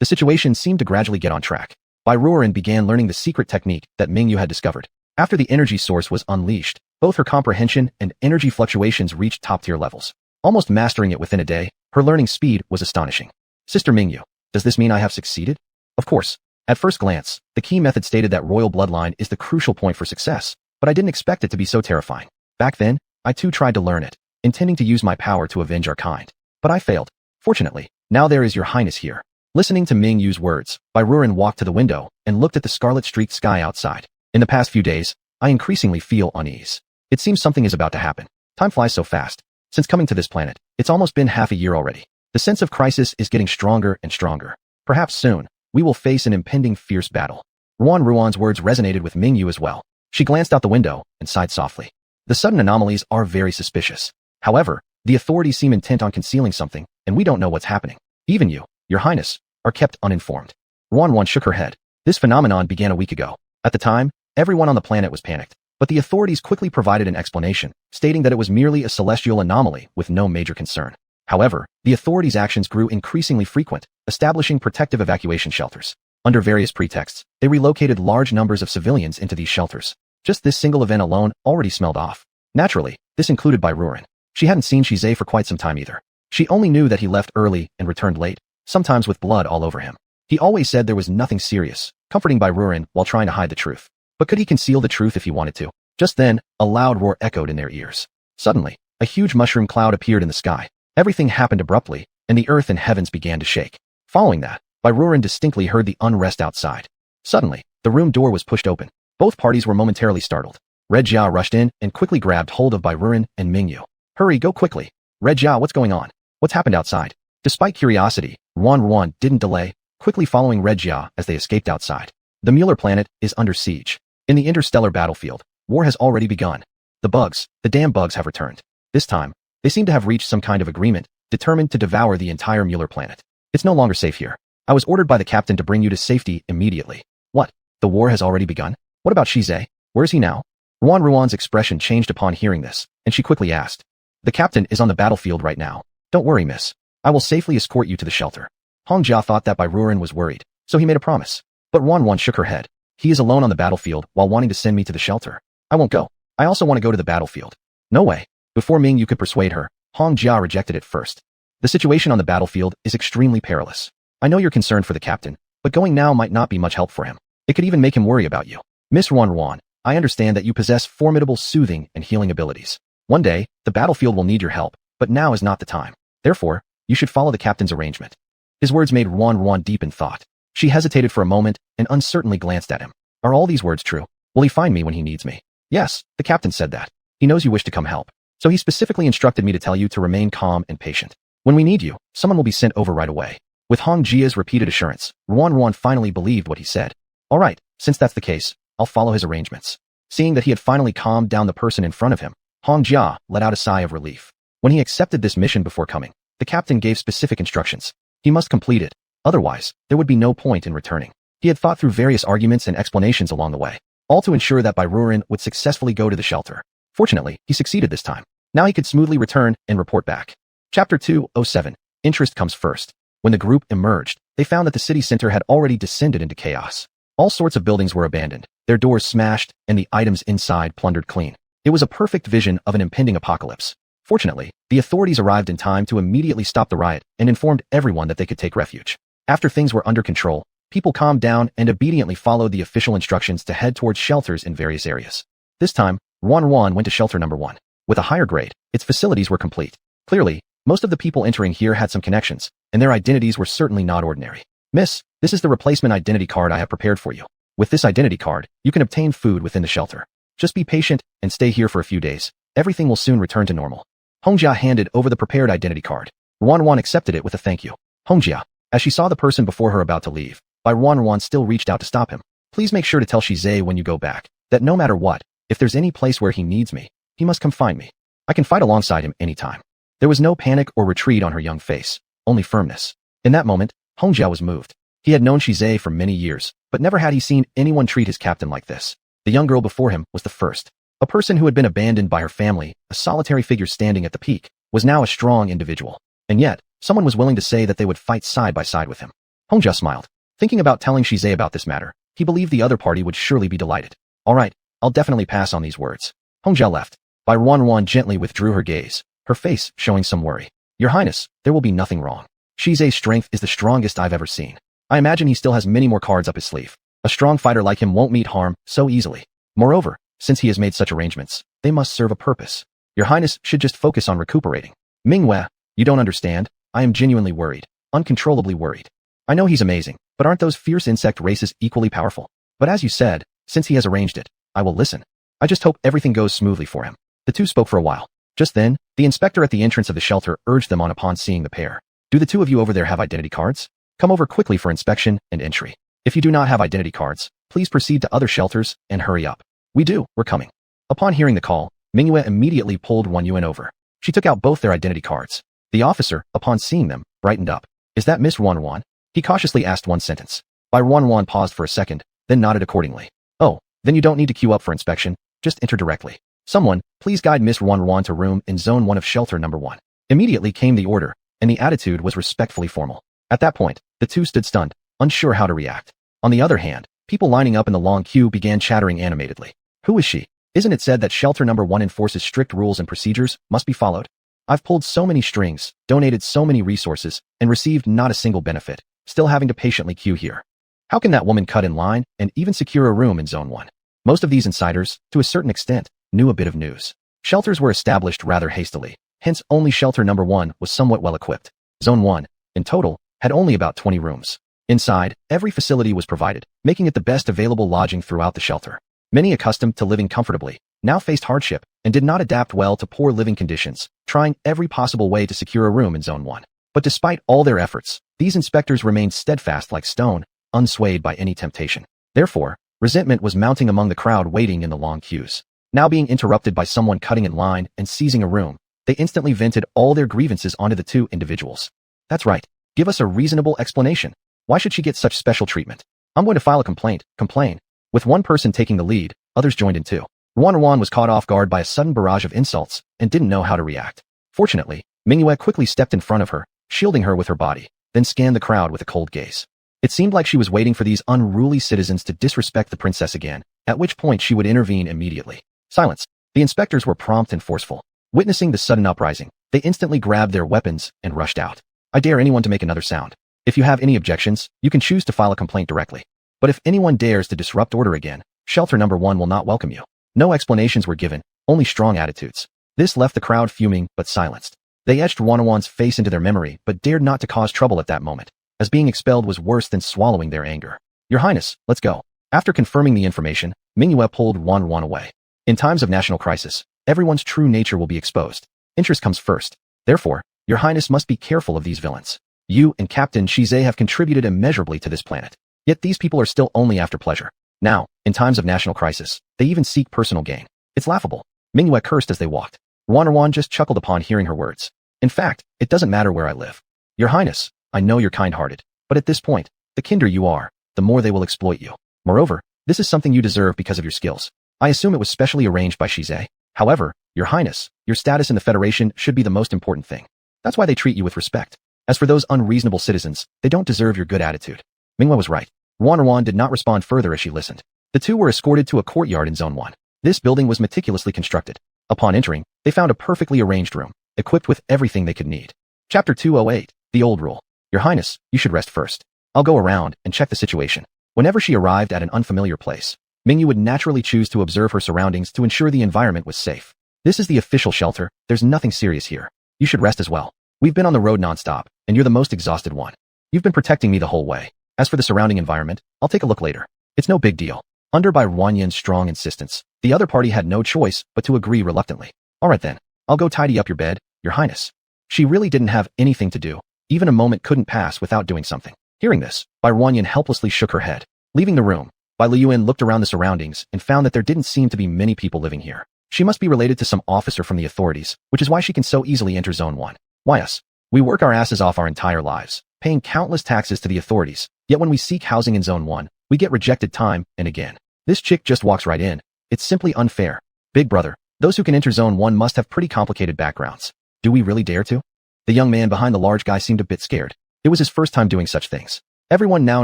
The situation seemed to gradually get on track. Bai Ruoren began learning the secret technique that Mingyu had discovered. After the energy source was unleashed, both her comprehension and energy fluctuations reached top-tier levels. Almost mastering it within a day, her learning speed was astonishing. Sister Mingyu, does this mean I have succeeded? Of course. At first glance, the key method stated that royal bloodline is the crucial point for success, but I didn't expect it to be so terrifying. Back then, I too tried to learn it, intending to use my power to avenge our kind. But I failed. Fortunately, now there is your highness here. Listening to Mingyu's words, Bai Ruoren walked to the window and looked at the scarlet-streaked sky outside. In the past few days, I increasingly feel unease. It seems something is about to happen. Time flies so fast. Since coming to this planet, it's almost been half a year already. The sense of crisis is getting stronger and stronger. Perhaps soon, we will face an impending fierce battle. Ruan's words resonated with Mingyu as well. She glanced out the window and sighed softly. The sudden anomalies are very suspicious. However, the authorities seem intent on concealing something, and we don't know what's happening. Even you, your highness, are kept uninformed. Ruan shook her head. This phenomenon began a week ago. At the time, everyone on the planet was panicked, but the authorities quickly provided an explanation, stating that it was merely a celestial anomaly with no major concern. However, the authorities' actions grew increasingly frequent, establishing protective evacuation shelters. Under various pretexts, they relocated large numbers of civilians into these shelters. Just this single event alone already smelled off. Naturally, this included Bai Ruoren. She hadn't seen Shizai for quite some time either. She only knew that he left early and returned late, sometimes with blood all over him. He always said there was nothing serious, comforting Bai Ruoren while trying to hide the truth. But could he conceal the truth if he wanted to? Just then, a loud roar echoed in their ears. Suddenly, a huge mushroom cloud appeared in the sky. Everything happened abruptly, and the earth and heavens began to shake. Following that, Bai Ruoren distinctly heard the unrest outside. Suddenly, the room door was pushed open. Both parties were momentarily startled. Red Jia rushed in and quickly grabbed hold of Bai Ruoren and Mingyu. Hurry, go quickly. Red Jia, what's going on? What's happened outside? Despite curiosity, Ruan didn't delay, quickly following Red Jia as they escaped outside. The Mueller planet is under siege. In the interstellar battlefield, war has already begun. The damn bugs have returned. This time, they seem to have reached some kind of agreement, determined to devour the entire Mueller planet. It's no longer safe here. I was ordered by the captain to bring you to safety immediately. What? The war has already begun? What about Shizai? Where is he now? Ruan's expression changed upon hearing this, and she quickly asked. The captain is on the battlefield right now. Don't worry, miss. I will safely escort you to the shelter. Hong Jia thought that Bai Ruoren was worried, so he made a promise. But Ruan shook her head. He is alone on the battlefield while wanting to send me to the shelter. I won't go. I also want to go to the battlefield. No way. Before Mingyu could persuade her, Hong Jia rejected it first. The situation on the battlefield is extremely perilous. I know you're concerned for the captain, but going now might not be much help for him. It could even make him worry about you. Miss Ruan, I understand that you possess formidable soothing and healing abilities. One day, the battlefield will need your help, but now is not the time. Therefore, you should follow the captain's arrangement. His words made Ruan deep in thought. She hesitated for a moment and uncertainly glanced at him. Are all these words true? Will he find me when he needs me? Yes, the captain said that. He knows you wish to come help. So he specifically instructed me to tell you to remain calm and patient. When we need you, someone will be sent over right away. With Hong Jia's repeated assurance, Ruan finally believed what he said. All right, since that's the case, I'll follow his arrangements. Seeing that he had finally calmed down the person in front of him, Hong Jia let out a sigh of relief. When he accepted this mission before coming, the captain gave specific instructions. He must complete it. Otherwise, there would be no point in returning. He had thought through various arguments and explanations along the way, all to ensure that Bai Ruoren would successfully go to the shelter. Fortunately, he succeeded this time. Now he could smoothly return and report back. Chapter 207. Interest comes first. When the group emerged, they found that the city center had already descended into chaos. All sorts of buildings were abandoned, their doors smashed, and the items inside plundered clean. It was a perfect vision of an impending apocalypse. Fortunately, the authorities arrived in time to immediately stop the riot and informed everyone that they could take refuge. After things were under control, people calmed down and obediently followed the official instructions to head towards shelters in various areas. This time, Ruan went to shelter number 1. With a higher grade, its facilities were complete. Clearly, most of the people entering here had some connections, and their identities were certainly not ordinary. Miss, this is the replacement identity card I have prepared for you. With this identity card, you can obtain food within the shelter. Just be patient and stay here for a few days. Everything will soon return to normal. Hongjia handed over the prepared identity card. Ruan accepted it with a thank you. Hongjia, as she saw the person before her about to leave, Ruan still reached out to stop him. Please make sure to tell Shizai when you go back, that no matter what, if there's any place where he needs me, he must come find me. I can fight alongside him anytime. There was no panic or retreat on her young face, only firmness. In that moment, Hongjia was moved. He had known Shizai for many years, but never had he seen anyone treat his captain like this. The young girl before him was the first. A person who had been abandoned by her family, a solitary figure standing at the peak, was now a strong individual. And yet, someone was willing to say that they would fight side by side with him. Hongjia smiled. Thinking about telling Shizai about this matter, he believed the other party would surely be delighted. All right, I'll definitely pass on these words. Hongjia left. Ruan gently withdrew her gaze, her face showing some worry. Your Highness, there will be nothing wrong. Shizai's strength is the strongest I've ever seen. I imagine he still has many more cards up his sleeve. A strong fighter like him won't meet harm so easily. Moreover, since he has made such arrangements, they must serve a purpose. Your Highness should just focus on recuperating. Mingwei, you don't understand. I am genuinely worried, uncontrollably worried. I know he's amazing, but aren't those fierce insect races equally powerful? But as you said, since he has arranged it, I will listen. I just hope everything goes smoothly for him. The two spoke for a while. Just then, the inspector at the entrance of the shelter urged them on upon seeing the pair. Do the two of you over there have identity cards? Come over quickly for inspection and entry. If you do not have identity cards, please proceed to other shelters and hurry up. We do, we're coming. Upon hearing the call, Mingwei immediately pulled Wan Yuan over. She took out both their identity cards. The officer, upon seeing them, brightened up. Is that Miss Ruan? He cautiously asked one sentence. Ruan paused for a second, then nodded accordingly. Oh, then you don't need to queue up for inspection, just enter directly. Someone, please guide Miss Ruan to room in Zone 1 of Shelter Number 1. Immediately came the order, and the attitude was respectfully formal. At that point, the two stood stunned, unsure how to react. On the other hand, people lining up in the long queue began chattering animatedly. Who is she? Isn't it said that Shelter Number 1 enforces strict rules and procedures must be followed? I've pulled so many strings, donated so many resources, and received not a single benefit, still having to patiently queue here. How can that woman cut in line and even secure a room in Zone 1? Most of these insiders, to a certain extent, knew a bit of news. Shelters were established rather hastily, hence only Shelter Number 1 was somewhat well equipped. Zone 1, in total, had only about 20 rooms. Inside, every facility was provided, making it the best available lodging throughout the shelter. Many accustomed to living comfortably, now faced hardship and did not adapt well to poor living conditions, trying every possible way to secure a room in Zone 1. But despite all their efforts, these inspectors remained steadfast like stone, unswayed by any temptation. Therefore, resentment was mounting among the crowd waiting in the long queues. Now being interrupted by someone cutting in line and seizing a room, they instantly vented all their grievances onto the two individuals. That's right. Give us a reasonable explanation. Why should she get such special treatment? I'm going to file a complaint. Complain. With one person taking the lead, others joined in too. Ruan was caught off guard by a sudden barrage of insults and didn't know how to react. Fortunately, Mingwei quickly stepped in front of her, shielding her with her body, then scanned the crowd with a cold gaze. It seemed like she was waiting for these unruly citizens to disrespect the princess again, at which point she would intervene immediately. Silence. The inspectors were prompt and forceful. Witnessing the sudden uprising, they instantly grabbed their weapons and rushed out. I dare anyone to make another sound. If you have any objections, you can choose to file a complaint directly. But if anyone dares to disrupt order again, Shelter Number 1 will not welcome you. No explanations were given, only strong attitudes. This left the crowd fuming but silenced. They etched Ruan's face into their memory but dared not to cause trouble at that moment, as being expelled was worse than swallowing their anger. Your Highness, let's go. After confirming the information, Mingwei pulled Ruan away. In times of national crisis, everyone's true nature will be exposed. Interest comes first. Therefore, Your Highness must be careful of these villains. You and Captain Shizai have contributed immeasurably to this planet. Yet these people are still only after pleasure. Now, in times of national crisis, they even seek personal gain. It's laughable. Mingwei cursed as they walked. Ruan just chuckled upon hearing her words. In fact, it doesn't matter where I live. Your Highness, I know you're kind-hearted, but at this point, the kinder you are, the more they will exploit you. Moreover, this is something you deserve because of your skills. I assume it was specially arranged by Shizai. However, Your Highness, your status in the Federation should be the most important thing. That's why they treat you with respect. As for those unreasonable citizens, they don't deserve your good attitude. Mingwei was right. Ruan did not respond further as she listened. The two were escorted to a courtyard in Zone 1. This building was meticulously constructed. Upon entering, they found a perfectly arranged room, equipped with everything they could need. Chapter 208, The Old Rule. Your Highness, you should rest first. I'll go around and check the situation. Whenever she arrived at an unfamiliar place, Mingyu would naturally choose to observe her surroundings to ensure the environment was safe. This is the official shelter. There's nothing serious here. You should rest as well. We've been on the road nonstop, and you're the most exhausted one. You've been protecting me the whole way. As for the surrounding environment, I'll take a look later. It's no big deal. Under by Wanyan's strong insistence, the other party had no choice but to agree reluctantly. Alright then, I'll go tidy up your bed, Your Highness. She really didn't have anything to do. Even a moment couldn't pass without doing something. Hearing this, Bai Wanyan helplessly shook her head. Leaving the room, Bai Liyuan looked around the surroundings and found that there didn't seem to be many people living here. She must be related to some officer from the authorities, which is why she can so easily enter Zone 1. Why us? We work our asses off our entire lives, paying countless taxes to the authorities, yet when we seek housing in Zone 1, we get rejected time and again. This chick just walks right in. It's simply unfair. Big brother, those who can enter Zone 1 must have pretty complicated backgrounds. Do we really dare to? The young man behind the large guy seemed a bit scared. It was his first time doing such things. Everyone now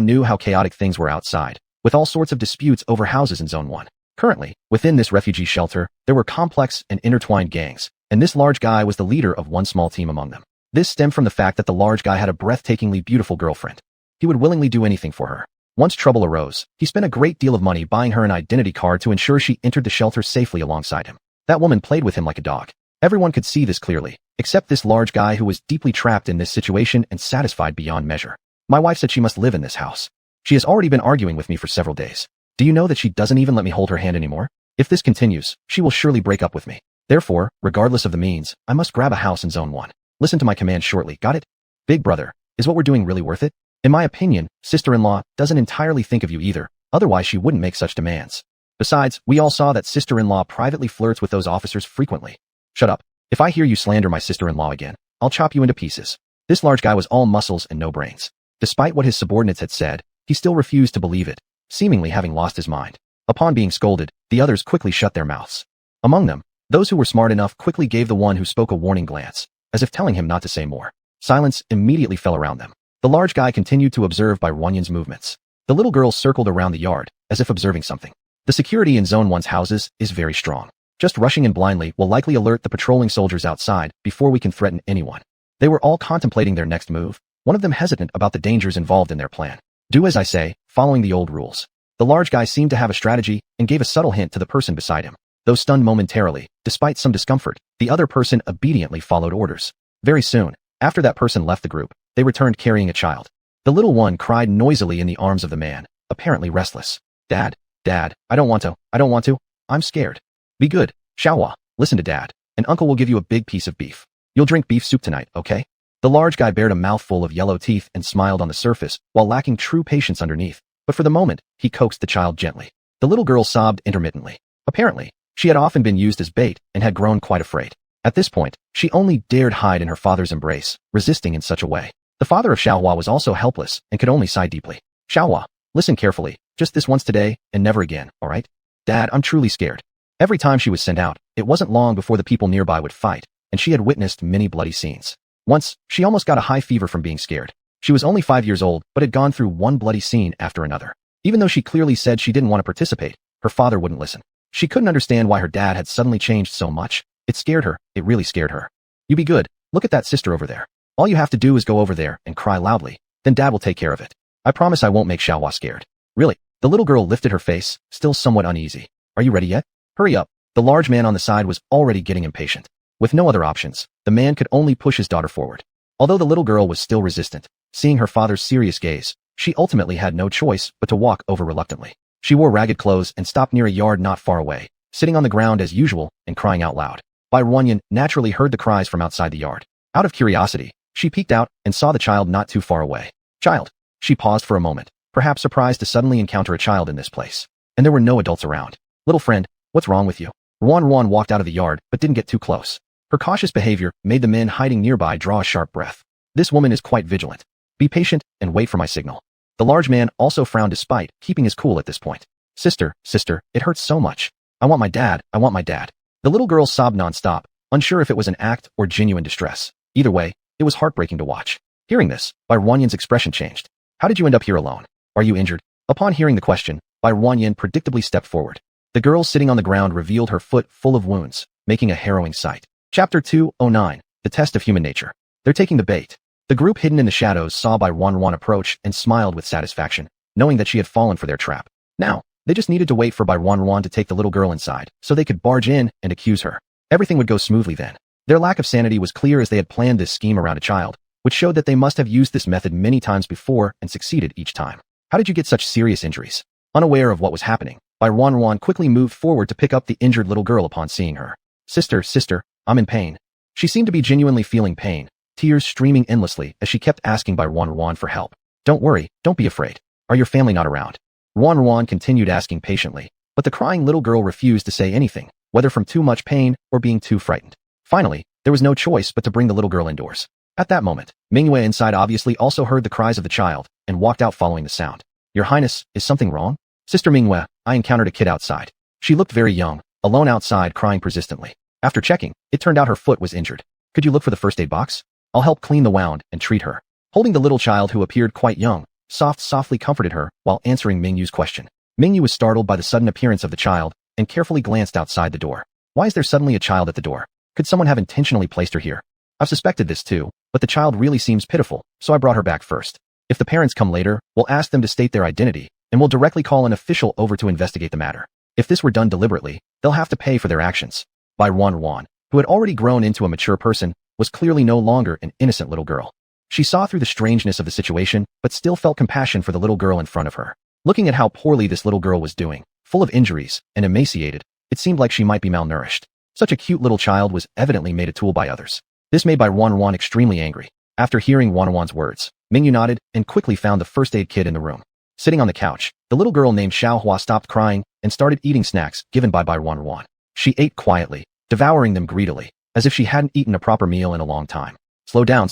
knew how chaotic things were outside, with all sorts of disputes over houses in Zone 1. Currently, within this refugee shelter, there were complex and intertwined gangs, and this large guy was the leader of one small team among them. This stemmed from the fact that the large guy had a breathtakingly beautiful girlfriend. He would willingly do anything for her. Once trouble arose, he spent a great deal of money buying her an identity card to ensure she entered the shelter safely alongside him. That woman played with him like a dog. Everyone could see this clearly, except this large guy who was deeply trapped in this situation and satisfied beyond measure. My wife said she must live in this house. She has already been arguing with me for several days. Do you know that she doesn't even let me hold her hand anymore? If this continues, she will surely break up with me. Therefore, regardless of the means, I must grab a house in Zone 1. Listen to my command shortly, got it? Big brother, is what we're doing really worth it? In my opinion, sister-in-law doesn't entirely think of you either, otherwise she wouldn't make such demands. Besides, we all saw that sister-in-law privately flirts with those officers frequently. Shut up. If I hear you slander my sister-in-law again, I'll chop you into pieces. This large guy was all muscles and no brains. Despite what his subordinates had said, he still refused to believe it, seemingly having lost his mind. Upon being scolded, the others quickly shut their mouths. Among them, those who were smart enough quickly gave the one who spoke a warning glance, as if telling him not to say more. Silence immediately fell around them. The large guy continued to observe Bai Wanyan's movements. The little girl circled around the yard, as if observing something. The security in Zone 1's houses is very strong. Just rushing in blindly will likely alert the patrolling soldiers outside before we can threaten anyone. They were all contemplating their next move, one of them hesitant about the dangers involved in their plan. Do as I say, following the old rules. The large guy seemed to have a strategy and gave a subtle hint to the person beside him. Though stunned momentarily, despite some discomfort, the other person obediently followed orders. Very soon, after that person left the group, they returned carrying a child. The little one cried noisily in the arms of the man, apparently restless. Dad, I don't want to, I'm scared. Be good, Xiaohua, listen to Dad, and Uncle will give you a big piece of beef. You'll drink beef soup tonight, okay? The large guy bared a mouthful of yellow teeth and smiled on the surface, while lacking true patience underneath. But for the moment, he coaxed the child gently. The little girl sobbed intermittently. Apparently, she had often been used as bait and had grown quite afraid. At this point, she only dared hide in her father's embrace, resisting in such a way. The father of Xiaohua was also helpless and could only sigh deeply. Xiaohua, listen carefully, just this once today and never again, alright? Dad, I'm truly scared. Every time she was sent out, it wasn't long before the people nearby would fight, and she had witnessed many bloody scenes. Once, she almost got a high fever from being scared. She was only 5 years old, but had gone through one bloody scene after another. Even though she clearly said she didn't want to participate, her father wouldn't listen. She couldn't understand why her dad had suddenly changed so much. It scared her, it really scared her. You be good, look at that sister over there. All you have to do is go over there and cry loudly, then Dad will take care of it. I promise I won't make Xiaohua scared. Really? The little girl lifted her face, still somewhat uneasy. Are you ready yet? Hurry up. The large man on the side was already getting impatient. With no other options, the man could only push his daughter forward. Although the little girl was still resistant, seeing her father's serious gaze, she ultimately had no choice but to walk over reluctantly. She wore ragged clothes and stopped near a yard not far away, sitting on the ground as usual and crying out loud. Bai Wanyan naturally heard the cries from outside the yard. Out of curiosity, she peeked out and saw the child not too far away. Child. She paused for a moment, perhaps surprised to suddenly encounter a child in this place. And there were no adults around. Little friend, what's wrong with you? Ruan walked out of the yard but didn't get too close. Her cautious behavior made the men hiding nearby draw a sharp breath. This woman is quite vigilant. Be patient and wait for my signal. The large man also frowned despite keeping his cool at this point. Sister, it hurts so much. I want my dad. The little girl sobbed non-stop, unsure if it was an act or genuine distress. Either way, it was heartbreaking to watch. Hearing this, Bai Wanyan's expression changed. How did you end up here alone? Are you injured? Upon hearing the question, Bai Wanyan predictably stepped forward. The girl sitting on the ground revealed her foot full of wounds, making a harrowing sight. Chapter 209, The Test of Human Nature. They're taking the bait. The group hidden in the shadows saw Bai Wanwan approach and smiled with satisfaction, knowing that she had fallen for their trap. Now, they just needed to wait for Bai Wanwan to take the little girl inside, so they could barge in and accuse her. Everything would go smoothly then. Their lack of sanity was clear as they had planned this scheme around a child, which showed that they must have used this method many times before and succeeded each time. How did you get such serious injuries? Unaware of what was happening, Bai Wanwan quickly moved forward to pick up the injured little girl upon seeing her. Sister, I'm in pain. She seemed to be genuinely feeling pain, tears streaming endlessly as she kept asking Bai Wanwan for help. Don't worry, don't be afraid. Are your family not around? Wanwan continued asking patiently, but the crying little girl refused to say anything, whether from too much pain or being too frightened. Finally, there was no choice but to bring the little girl indoors. At that moment, Mingyue inside obviously also heard the cries of the child and walked out following the sound. Your Highness, is something wrong? Sister Mingyue, I encountered a kid outside. She looked very young, alone outside crying persistently. After checking, it turned out her foot was injured. Could you look for the first aid box? I'll help clean the wound and treat her. Holding the little child who appeared quite young, softly comforted her while answering Mingyu's question. Mingyu was startled by the sudden appearance of the child and carefully glanced outside the door. Why is there suddenly a child at the door? Could someone have intentionally placed her here? I've suspected this too, but the child really seems pitiful, so I brought her back first. If the parents come later, we'll ask them to state their identity, and we'll directly call an official over to investigate the matter. If this were done deliberately, they'll have to pay for their actions. Bai Wanwan, who had already grown into a mature person, was clearly no longer an innocent little girl. She saw through the strangeness of the situation, but still felt compassion for the little girl in front of her. Looking at how poorly this little girl was doing, full of injuries and emaciated, it seemed like she might be malnourished. Such a cute little child was evidently made a tool by others. This made Bai Wanwan extremely angry. After hearing Wanwan's words, Mingyu nodded and quickly found the first aid kit in the room. Sitting on the couch, the little girl named Xiaohua stopped crying and started eating snacks given by Bai Wanwan. She ate quietly, devouring them greedily, as if she hadn't eaten a proper meal in a long time. Slow down.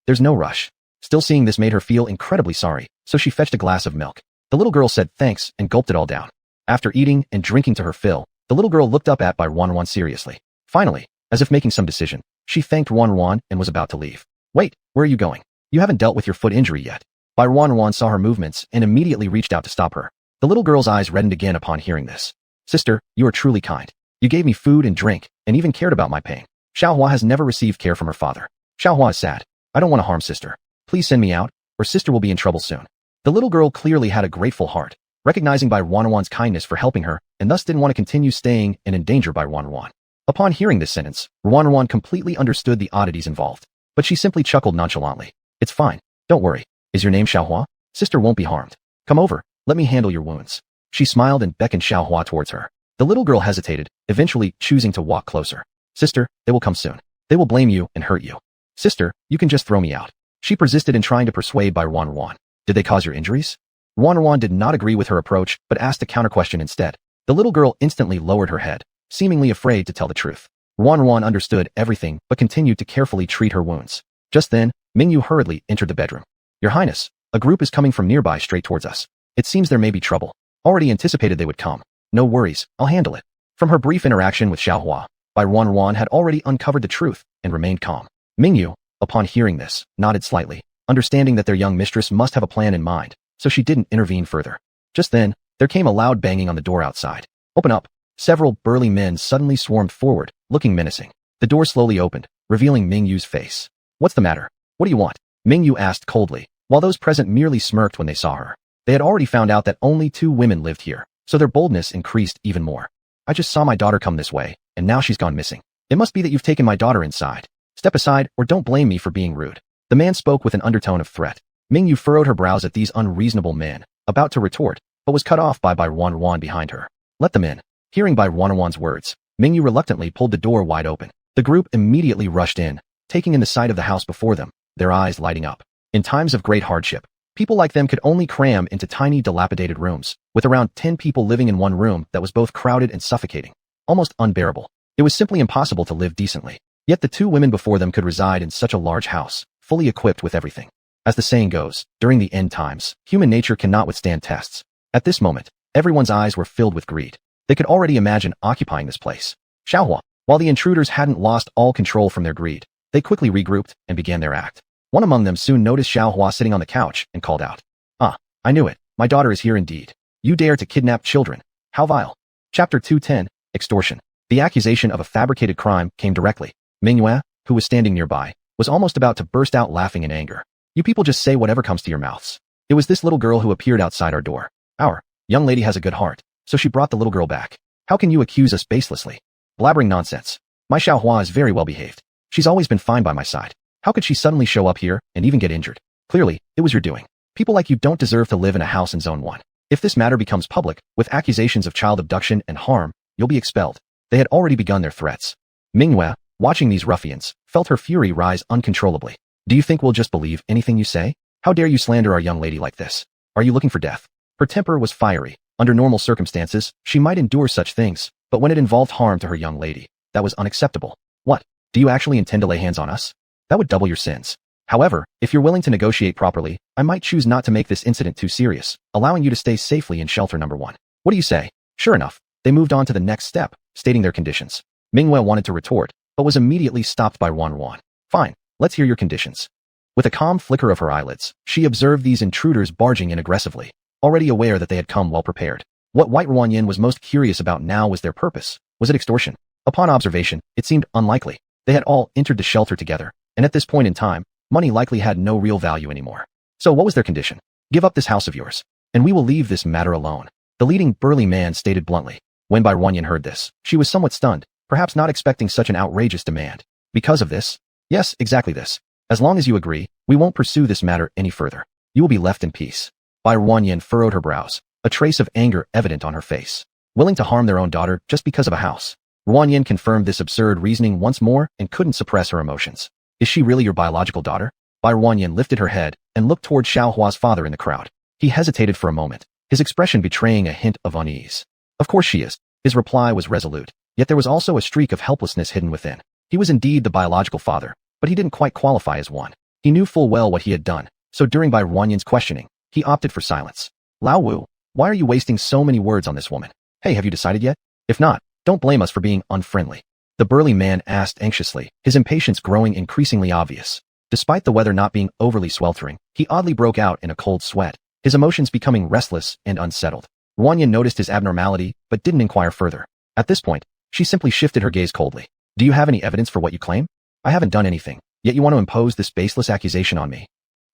There's no rush. Still seeing this made her feel incredibly sorry, so she fetched a glass of milk. The little girl said thanks and gulped it all down. After eating and drinking to her fill, the little girl looked up at Bai Wanwan seriously. Finally, as if making some decision, she thanked Wanwan and was about to leave. Wait, where are you going? You haven't dealt with your foot injury yet. Bai Wanwan saw her movements and immediately reached out to stop her. The little girl's eyes reddened again upon hearing this. Sister, you are truly kind. You gave me food and drink, and even cared about my pain. Xiaohua has never received care from her father. Xiaohua is sad. I don't want to harm sister. Please send me out, or sister will be in trouble soon. The little girl clearly had a grateful heart, recognizing Bai Wanwan's kindness for helping her, and thus didn't want to continue staying and endanger Bai Wanwan. Upon hearing this sentence, Wanwan completely understood the oddities involved, but she simply chuckled nonchalantly. It's fine. Don't worry. Is your name Xiaohua? Sister won't be harmed. Come over. Let me handle your wounds. She smiled and beckoned Xiaohua towards her. The little girl hesitated, eventually choosing to walk closer. Sister, they will come soon. They will blame you and hurt you. Sister, you can just throw me out. She persisted in trying to persuade Bai Wanwan. Did they cause your injuries? Wanwan did not agree with her approach, but asked a counter-question instead. The little girl instantly lowered her head, seemingly afraid to tell the truth. Wanwan understood everything, but continued to carefully treat her wounds. Just then, Mingyu hurriedly entered the bedroom. Your Highness, a group is coming from nearby straight towards us. It seems there may be trouble. Already anticipated they would come. No worries, I'll handle it. From her brief interaction with Xiaohua, Bai Wanwan had already uncovered the truth and remained calm. Mingyu, upon hearing this, nodded slightly, understanding that their young mistress must have a plan in mind, so she didn't intervene further. Just then, there came a loud banging on the door outside. Open up. Several burly men suddenly swarmed forward, looking menacing. The door slowly opened, revealing Mingyu's face. What's the matter? What do you want? Mingyu asked coldly, while those present merely smirked when they saw her. They had already found out that only 2 women lived here, so their boldness increased even more. I just saw my daughter come this way, and now she's gone missing. It must be that you've taken my daughter inside. Step aside, or don't blame me for being rude. The man spoke with an undertone of threat. Mingyu furrowed her brows at these unreasonable men, about to retort, but was cut off by Bai Wanwan behind her. Let them in. Hearing Bai Wanwan's words, Mingyu reluctantly pulled the door wide open. The group immediately rushed in, taking in the sight of the house before them, their eyes lighting up. In times of great hardship, people like them could only cram into tiny dilapidated rooms, with around 10 people living in one room that was both crowded and suffocating. Almost unbearable. It was simply impossible to live decently. Yet the 2 women before them could reside in such a large house, fully equipped with everything. As the saying goes, during the end times, human nature cannot withstand tests. At this moment, everyone's eyes were filled with greed. They could already imagine occupying this place. Xiaohua, while the intruders hadn't lost all control from their greed, they quickly regrouped and began their act. One among them soon noticed Xiaohua sitting on the couch and called out. Ah, I knew it. My daughter is here indeed. You dare to kidnap children. How vile. Chapter 210, Extortion. The accusation of a fabricated crime came directly. Mingyue, who was standing nearby, was almost about to burst out laughing in anger. You people just say whatever comes to your mouths. It was this little girl who appeared outside our door. Our young lady has a good heart, so she brought the little girl back. How can you accuse us baselessly? Blabbering nonsense. My Xiaohua is very well behaved. She's always been fine by my side. How could she suddenly show up here and even get injured? Clearly, it was your doing. People like you don't deserve to live in a house in Zone 1. If this matter becomes public, with accusations of child abduction and harm, you'll be expelled. They had already begun their threats. Mingyue, watching these ruffians, felt her fury rise uncontrollably. Do you think we'll just believe anything you say? How dare you slander our young lady like this? Are you looking for death? Her temper was fiery. Under normal circumstances, she might endure such things, but when it involved harm to her young lady, that was unacceptable. What? Do you actually intend to lay hands on us? That would double your sins. However, if you're willing to negotiate properly, I might choose not to make this incident too serious, allowing you to stay safely in shelter number 1. What do you say? Sure enough, they moved on to the next step, stating their conditions. Mingyue wanted to retort, but was immediately stopped by Ruan. Fine, let's hear your conditions. With a calm flicker of her eyelids, she observed these intruders barging in aggressively, already aware that they had come well prepared. What White Ruan was most curious about now was their purpose. Was it extortion? Upon observation, it seemed unlikely. They had all entered the shelter together, and at this point in time, money likely had no real value anymore. So what was their condition? Give up this house of yours, and we will leave this matter alone. The leading burly man stated bluntly. When Bai Ruan heard this, she was somewhat stunned, perhaps not expecting such an outrageous demand. Because of this? Yes, exactly this. As long as you agree, we won't pursue this matter any further. You will be left in peace. Bai Ruan furrowed her brows, a trace of anger evident on her face. Willing to harm their own daughter just because of a house. Ruan confirmed this absurd reasoning once more and couldn't suppress her emotions. Is she really your biological daughter? Bai Ruan lifted her head and looked toward Xiaohua's father in the crowd. He hesitated for a moment, his expression betraying a hint of unease. Of course she is. His reply was resolute, yet there was also a streak of helplessness hidden within. He was indeed the biological father, but he didn't quite qualify as one. He knew full well what he had done, so during Bai Ruan's questioning, he opted for silence. Lao Wu, why are you wasting so many words on this woman? Hey, have you decided yet? If not, don't blame us for being unfriendly. The burly man asked anxiously, his impatience growing increasingly obvious. Despite the weather not being overly sweltering, he oddly broke out in a cold sweat, his emotions becoming restless and unsettled. Ruan noticed his abnormality, but didn't inquire further. At this point, she simply shifted her gaze coldly. Do you have any evidence for what you claim? I haven't done anything, yet you want to impose this baseless accusation on me.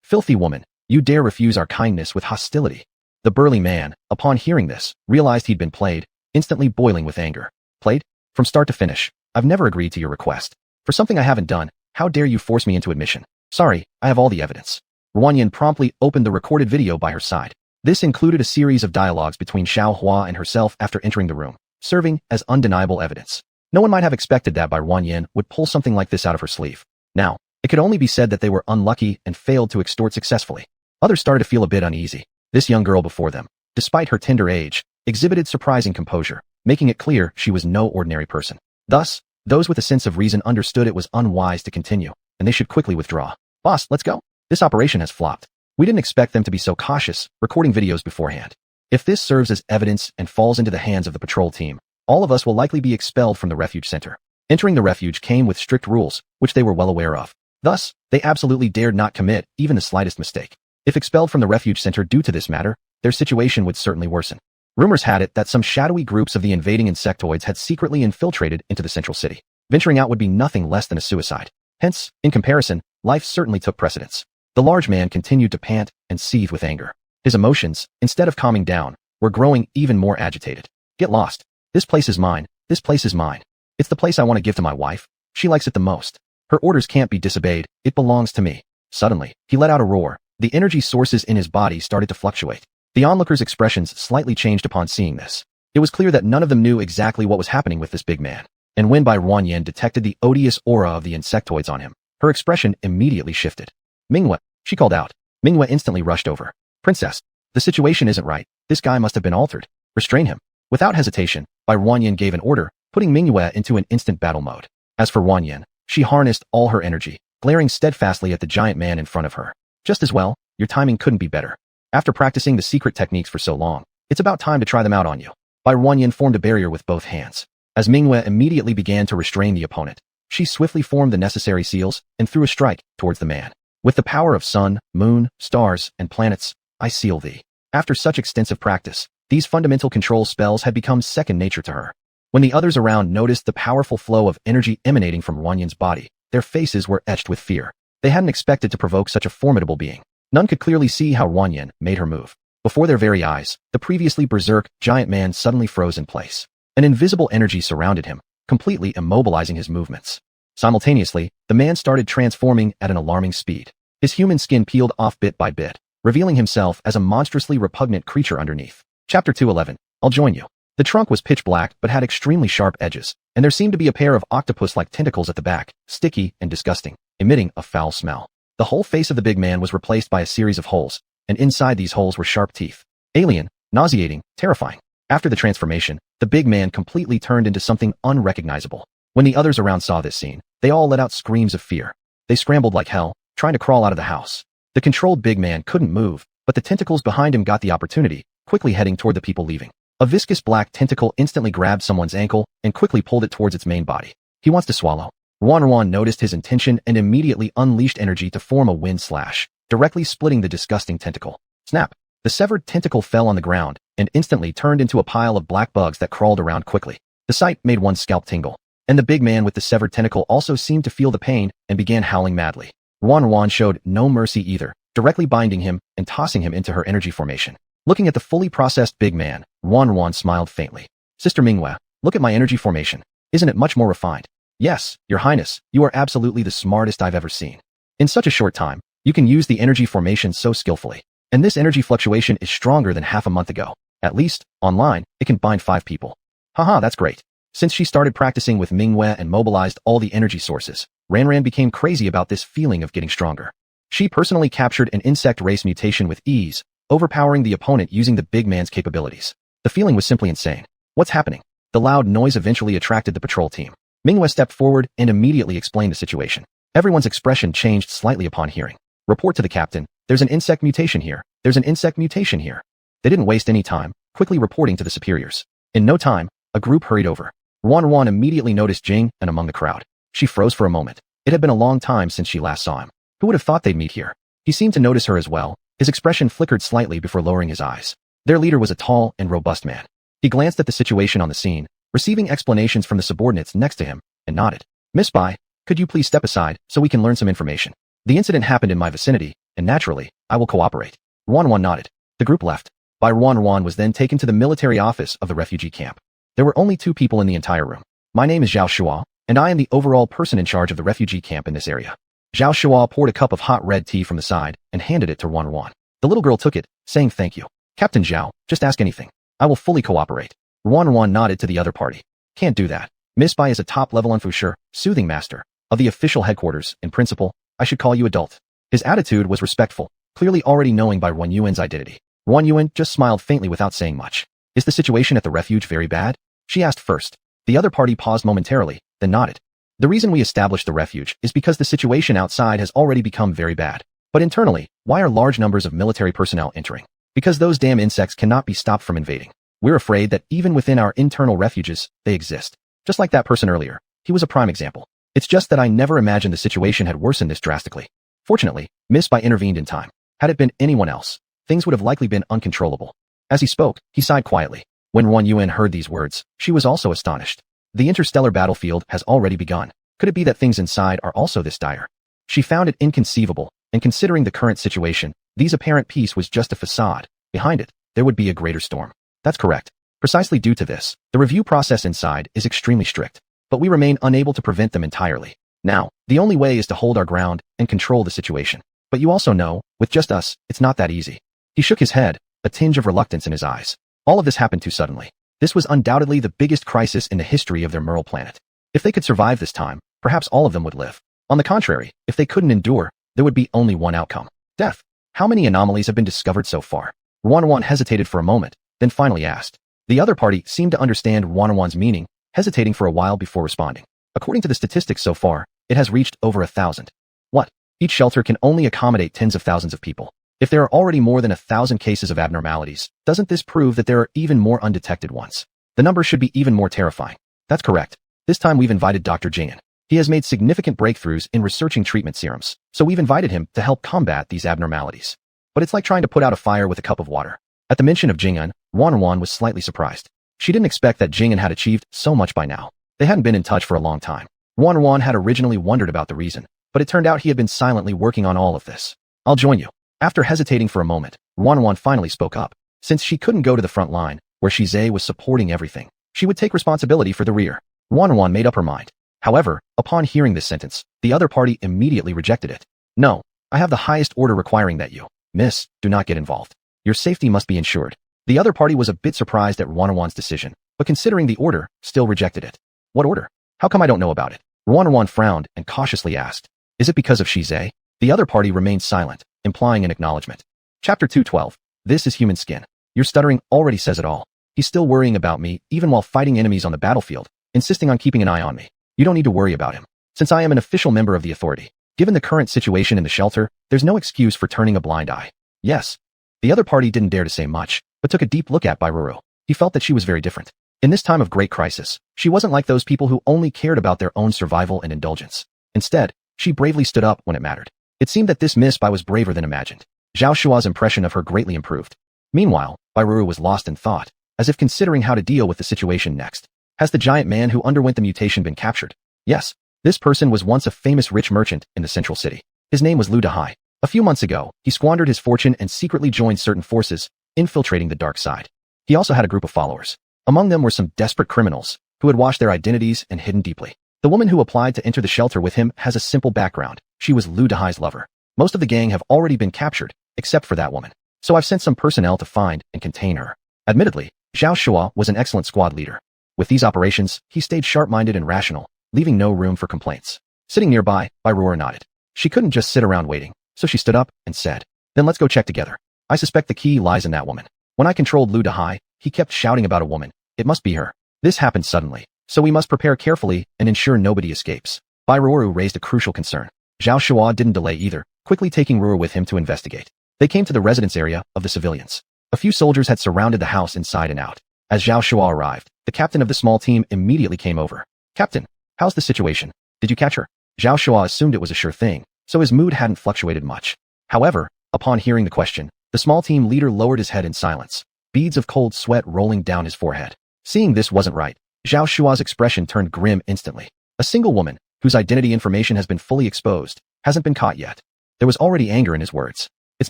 Filthy woman, you dare refuse our kindness with hostility. The burly man, upon hearing this, realized he'd been played, instantly boiling with anger. Played? From start to finish, I've never agreed to your request. For something I haven't done, how dare you force me into admission? Sorry, I have all the evidence. Ruan promptly opened the recorded video by her side. This included a series of dialogues between Xiaohua and herself after entering the room, serving as undeniable evidence. No one might have expected that Bai Ruan would pull something like this out of her sleeve. Now, it could only be said that they were unlucky and failed to extort successfully. Others started to feel a bit uneasy. This young girl before them, despite her tender age, exhibited surprising composure, making it clear she was no ordinary person. Thus, those with a sense of reason understood it was unwise to continue, and they should quickly withdraw. Boss, let's go. This operation has flopped. We didn't expect them to be so cautious, recording videos beforehand. If this serves as evidence and falls into the hands of the patrol team, all of us will likely be expelled from the refuge center. Entering the refuge came with strict rules, which they were well aware of. Thus, they absolutely dared not commit even the slightest mistake. If expelled from the refuge center due to this matter, their situation would certainly worsen. Rumors had it that some shadowy groups of the invading insectoids had secretly infiltrated into the central city. Venturing out would be nothing less than a suicide. Hence, in comparison, life certainly took precedence. The large man continued to pant and seethe with anger. His emotions, instead of calming down, were growing even more agitated. Get lost. This place is mine. This place is mine. It's the place I want to give to my wife. She likes it the most. Her orders can't be disobeyed. It belongs to me. Suddenly, he let out a roar. The energy sources in his body started to fluctuate. The onlookers' expressions slightly changed upon seeing this. It was clear that none of them knew exactly what was happening with this big man. And when Bai Ruan detected the odious aura of the insectoids on him, her expression immediately shifted. Mingyue, she called out. Mingyue instantly rushed over. Princess, the situation isn't right. This guy must have been altered. Restrain him. Without hesitation, Bai Ruan gave an order, putting Mingyue into an instant battle mode. As for Ruan, she harnessed all her energy, glaring steadfastly at the giant man in front of her. Just as well, your timing couldn't be better. After practicing the secret techniques for so long, it's about time to try them out on you. Bai Ruan formed a barrier with both hands. As Mingyue immediately began to restrain the opponent, she swiftly formed the necessary seals and threw a strike towards the man. With the power of sun, moon, stars, and planets, I seal thee. After such extensive practice, these fundamental control spells had become second nature to her. When the others around noticed the powerful flow of energy emanating from Ruan's body, their faces were etched with fear. They hadn't expected to provoke such a formidable being. None could clearly see how Wanyan made her move. Before their very eyes, the previously berserk giant man suddenly froze in place. An invisible energy surrounded him, completely immobilizing his movements. Simultaneously, the man started transforming at an alarming speed. His human skin peeled off bit by bit, revealing himself as a monstrously repugnant creature underneath. Chapter 211. I'll join you. The trunk was pitch black but had extremely sharp edges, and there seemed to be a pair of octopus-like tentacles at the back, sticky and disgusting, emitting a foul smell. The whole face of the big man was replaced by a series of holes, and inside these holes were sharp teeth. Alien, nauseating, terrifying. After the transformation, the big man completely turned into something unrecognizable. When the others around saw this scene, they all let out screams of fear. They scrambled like hell, trying to crawl out of the house. The controlled big man couldn't move, but the tentacles behind him got the opportunity, quickly heading toward the people leaving. A viscous black tentacle instantly grabbed someone's ankle and quickly pulled it towards its main body. He wants to swallow. Ruan noticed his intention and immediately unleashed energy to form a wind slash, directly splitting the disgusting tentacle. Snap! The severed tentacle fell on the ground and instantly turned into a pile of black bugs that crawled around quickly. The sight made one's scalp tingle, and the big man with the severed tentacle also seemed to feel the pain and began howling madly. Ruan showed no mercy either, directly binding him and tossing him into her energy formation. Looking at the fully processed big man, Ruan smiled faintly. Sister Minghua, look at my energy formation. Isn't it much more refined? Yes, Your Highness, you are absolutely the smartest I've ever seen. In such a short time, you can use the energy formation so skillfully. And this energy fluctuation is stronger than half a month ago. At least, online, it can bind 5 people. Haha, that's great. Since she started practicing with Minghua and mobilized all the energy sources, Ran became crazy about this feeling of getting stronger. She personally captured an insect race mutation with ease, overpowering the opponent using the big man's capabilities. The feeling was simply insane. What's happening? The loud noise eventually attracted the patrol team. Minghua stepped forward and immediately explained the situation. Everyone's expression changed slightly upon hearing. Report to the captain, there's an insect mutation here. There's an insect mutation here. They didn't waste any time, quickly reporting to the superiors. In no time, a group hurried over. Ruan immediately noticed Jing and among the crowd. She froze for a moment. It had been a long time since she last saw him. Who would have thought they'd meet here? He seemed to notice her as well. His expression flickered slightly before lowering his eyes. Their leader was a tall and robust man. He glanced at the situation on the scene, receiving explanations from the subordinates next to him, and nodded. Miss Bai, could you please step aside so we can learn some information? The incident happened in my vicinity, and naturally, I will cooperate. Ruan nodded. The group left. Bai Ruan was then taken to the military office of the refugee camp. There were only 2 people in the entire room. My name is Zhao Shua, and I am the overall person in charge of the refugee camp in this area. Zhao Shua poured a cup of hot red tea from the side and handed it to Ruan. The little girl took it, saying thank you. Captain Zhao, just ask anything. I will fully cooperate. Ruan nodded to the other party. Can't do that. Miss Bai is a top-level Enfushur, soothing master, of the official headquarters. In principle, I should call you adult. His attitude was respectful, clearly already knowing Bai Ruanyuan's identity. Ruanyuan just smiled faintly without saying much. Is the situation at the refuge very bad? She asked first. The other party paused momentarily, then nodded. The reason we established the refuge is because the situation outside has already become very bad. But internally, why are large numbers of military personnel entering? Because those damn insects cannot be stopped from invading. We're afraid that even within our internal refuges, they exist. Just like that person earlier. He was a prime example. It's just that I never imagined the situation had worsened this drastically. Fortunately, Miss Bai intervened in time. Had it been anyone else, things would have likely been uncontrollable. As he spoke, he sighed quietly. When Ruanyuan heard these words, she was also astonished. The interstellar battlefield has already begun. Could it be that things inside are also this dire? She found it inconceivable, and considering the current situation, these apparent peace was just a facade. Behind it, there would be a greater storm. That's correct. Precisely due to this, the review process inside is extremely strict, but we remain unable to prevent them entirely. Now, the only way is to hold our ground and control the situation. But you also know, with just us, it's not that easy. He shook his head, a tinge of reluctance in his eyes. All of this happened too suddenly. This was undoubtedly the biggest crisis in the history of their Merle planet. If they could survive this time, perhaps all of them would live. On the contrary, if they couldn't endure, there would be only one outcome. Death. How many anomalies have been discovered so far? Ruan hesitated for a moment, then finally asked. The other party seemed to understand Ruan's meaning, hesitating for a while before responding. According to the statistics so far, it has reached over 1,000. What? Each shelter can only accommodate tens of thousands of people. If there are already more than 1,000 cases of abnormalities, doesn't this prove that there are even more undetected ones? The number should be even more terrifying. That's correct. This time we've invited Dr. Jing'an. He has made significant breakthroughs in researching treatment serums, so we've invited him to help combat these abnormalities. But it's like trying to put out a fire with a cup of water. At the mention of Jing'an, Ruan was slightly surprised. She didn't expect that Jing'an had achieved so much by now. They hadn't been in touch for a long time. Wan had originally wondered about the reason, but it turned out he had been silently working on all of this. I'll join you. After hesitating for a moment, Wan finally spoke up. Since she couldn't go to the front line, where Shize was supporting everything, she would take responsibility for the rear. Wan made up her mind. However, upon hearing this sentence, the other party immediately rejected it. No, I have the highest order requiring that you, miss, do not get involved. Your safety must be ensured. The other party was a bit surprised at Wan's decision, but considering the order, still rejected it. What order? How come I don't know about it? Wan frowned and cautiously asked. Is it because of Shize? The other party remained silent, implying an acknowledgement. Chapter 212. This is human skin. Your stuttering already says it all. He's still worrying about me, even while fighting enemies on the battlefield, insisting on keeping an eye on me. You don't need to worry about him. Since I am an official member of the authority, given the current situation in the shelter, there's no excuse for turning a blind eye. Yes. The other party didn't dare to say much, but took a deep look at Bairuru. He felt that she was very different. In this time of great crisis, she wasn't like those people who only cared about their own survival and indulgence. Instead, she bravely stood up when it mattered. It seemed that this Miss Bai was braver than imagined. Zhao Shua's impression of her greatly improved. Meanwhile, Bairuru was lost in thought, as if considering how to deal with the situation next. Has the giant man who underwent the mutation been captured? Yes. This person was once a famous rich merchant in the central city. His name was Lu Dahai. A few months ago, he squandered his fortune and secretly joined certain forces, infiltrating the dark side. He also had a group of followers. Among them were some desperate criminals, who had washed their identities and hidden deeply. The woman who applied to enter the shelter with him has a simple background. She was Lu Dahai's lover. Most of the gang have already been captured, except for that woman. So I've sent some personnel to find and contain her. Admittedly, Zhao Shua was an excellent squad leader. With these operations, he stayed sharp-minded and rational, leaving no room for complaints. Sitting nearby, Bairuru nodded. She couldn't just sit around waiting, so she stood up and said, Then let's go check together. I suspect the key lies in that woman. When I controlled Lu Dahai, he kept shouting about a woman. It must be her. This happened suddenly, so we must prepare carefully and ensure nobody escapes. Bairuru raised a crucial concern. Zhao Shua didn't delay either, quickly taking Ruru with him to investigate. They came to the residence area of the civilians. A few soldiers had surrounded the house inside and out. As Zhao Shua arrived, the captain of the small team immediately came over. Captain, how's the situation? Did you catch her? Zhao Shua assumed it was a sure thing, so his mood hadn't fluctuated much. However, upon hearing the question, the small team leader lowered his head in silence, beads of cold sweat rolling down his forehead. Seeing this wasn't right, Zhao Shua's expression turned grim instantly. A single woman, whose identity information has been fully exposed, hasn't been caught yet. There was already anger in his words. It's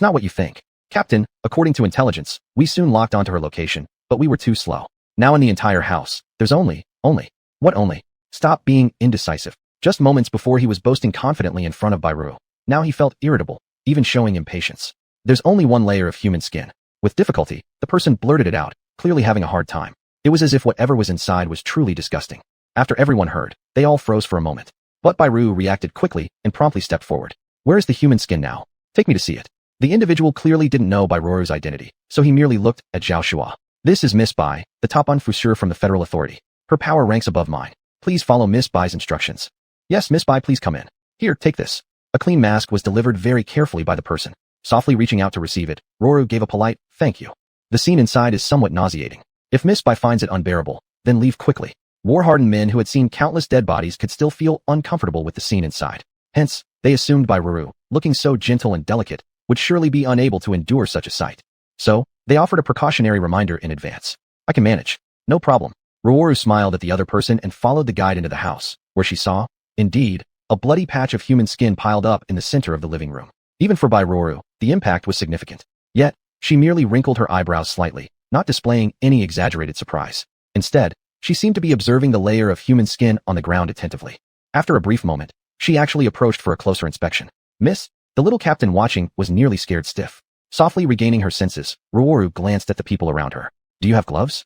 not what you think. Captain, according to intelligence, we soon locked onto her location, but we were too slow. Now in the entire house, there's only. What only? Stop being indecisive. Just moments before he was boasting confidently in front of Bairuru. Now he felt irritable, even showing impatience. There's only one layer of human skin. With difficulty, the person blurted it out, clearly having a hard time. It was as if whatever was inside was truly disgusting. After everyone heard, they all froze for a moment. But Bairuru reacted quickly and promptly stepped forward. Where is the human skin now? Take me to see it. The individual clearly didn't know Bairuru's identity, so he merely looked at Zhao Shua. This is Miss Bai, the top enforcer from the federal authority. Her power ranks above mine. Please follow Miss Bai's instructions. Yes, Miss Bai, please come in. Here, take this. A clean mask was delivered very carefully by the person. Softly reaching out to receive it, Ruru gave a polite, thank you. The scene inside is somewhat nauseating. If Miss Bai finds it unbearable, then leave quickly. War-hardened men who had seen countless dead bodies could still feel uncomfortable with the scene inside. Hence, they assumed Bairuru, looking so gentle and delicate, would surely be unable to endure such a sight. So, they offered a precautionary reminder in advance. I can manage. No problem. Ruru smiled at the other person and followed the guide into the house, where she saw, indeed, a bloody patch of human skin piled up in the center of the living room. Even for Bairuru, the impact was significant. Yet, she merely wrinkled her eyebrows slightly, not displaying any exaggerated surprise. Instead, she seemed to be observing the layer of human skin on the ground attentively. After a brief moment, she actually approached for a closer inspection. Miss, the little captain watching was nearly scared stiff. Softly regaining her senses, Ruru glanced at the people around her. Do you have gloves?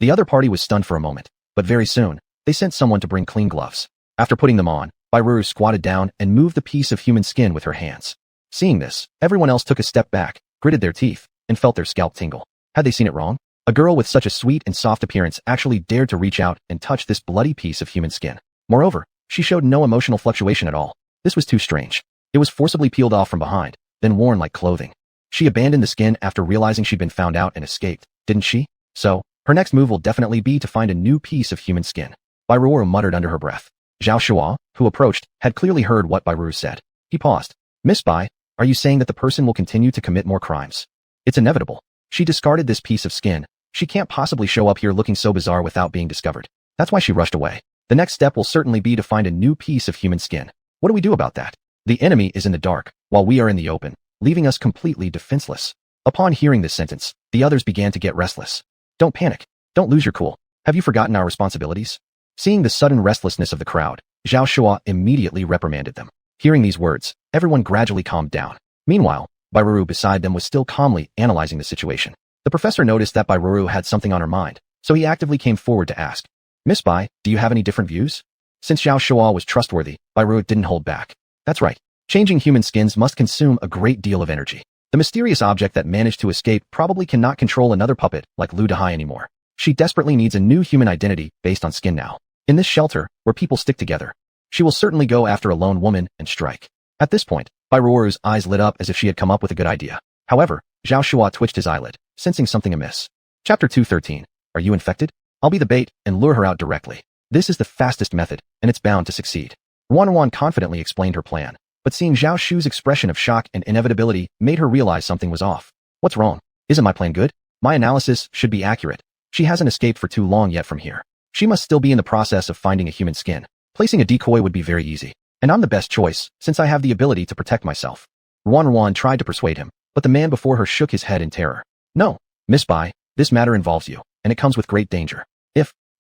The other party was stunned for a moment, but very soon, they sent someone to bring clean gloves. After putting them on, Bairuru squatted down and moved the piece of human skin with her hands. Seeing this, everyone else took a step back, gritted their teeth, and felt their scalp tingle. Had they seen it wrong? A girl with such a sweet and soft appearance actually dared to reach out and touch this bloody piece of human skin. Moreover, she showed no emotional fluctuation at all. This was too strange. It was forcibly peeled off from behind, then worn like clothing. She abandoned the skin after realizing she'd been found out and escaped, didn't she? So, her next move will definitely be to find a new piece of human skin. Bairuru muttered under her breath. Zhao Shua, who approached, had clearly heard what Bairuru said. He paused. Miss Bai, are you saying that the person will continue to commit more crimes? It's inevitable. She discarded this piece of skin. She can't possibly show up here looking so bizarre without being discovered. That's why she rushed away. The next step will certainly be to find a new piece of human skin. What do we do about that? The enemy is in the dark, while we are in the open, leaving us completely defenseless. Upon hearing this sentence, the others began to get restless. Don't panic. Don't lose your cool. Have you forgotten our responsibilities? Seeing the sudden restlessness of the crowd, Zhao Shua immediately reprimanded them. Hearing these words, everyone gradually calmed down. Meanwhile, Bairuru beside them was still calmly analyzing the situation. The professor noticed that Bairuru had something on her mind, so he actively came forward to ask, Miss Bai, do you have any different views? Since Zhao Shua was trustworthy, Bairuru didn't hold back. That's right. Changing human skins must consume a great deal of energy. The mysterious object that managed to escape probably cannot control another puppet like Lu Dehai anymore. She desperately needs a new human identity based on skin now. In this shelter, where people stick together, she will certainly go after a lone woman and strike. At this point, Bairuru's eyes lit up as if she had come up with a good idea. However, Zhao Shua twitched his eyelid, sensing something amiss. Chapter 213. Are you infected? I'll be the bait and lure her out directly. This is the fastest method, and it's bound to succeed. Wan confidently explained her plan, but seeing Zhao Shu's expression of shock and inevitability made her realize something was off. What's wrong? Isn't my plan good? My analysis should be accurate. She hasn't escaped for too long yet from here. She must still be in the process of finding a human skin. Placing a decoy would be very easy. And I'm the best choice, since I have the ability to protect myself. Wan tried to persuade him, but the man before her shook his head in terror. No, Miss Bai, this matter involves you, and it comes with great danger.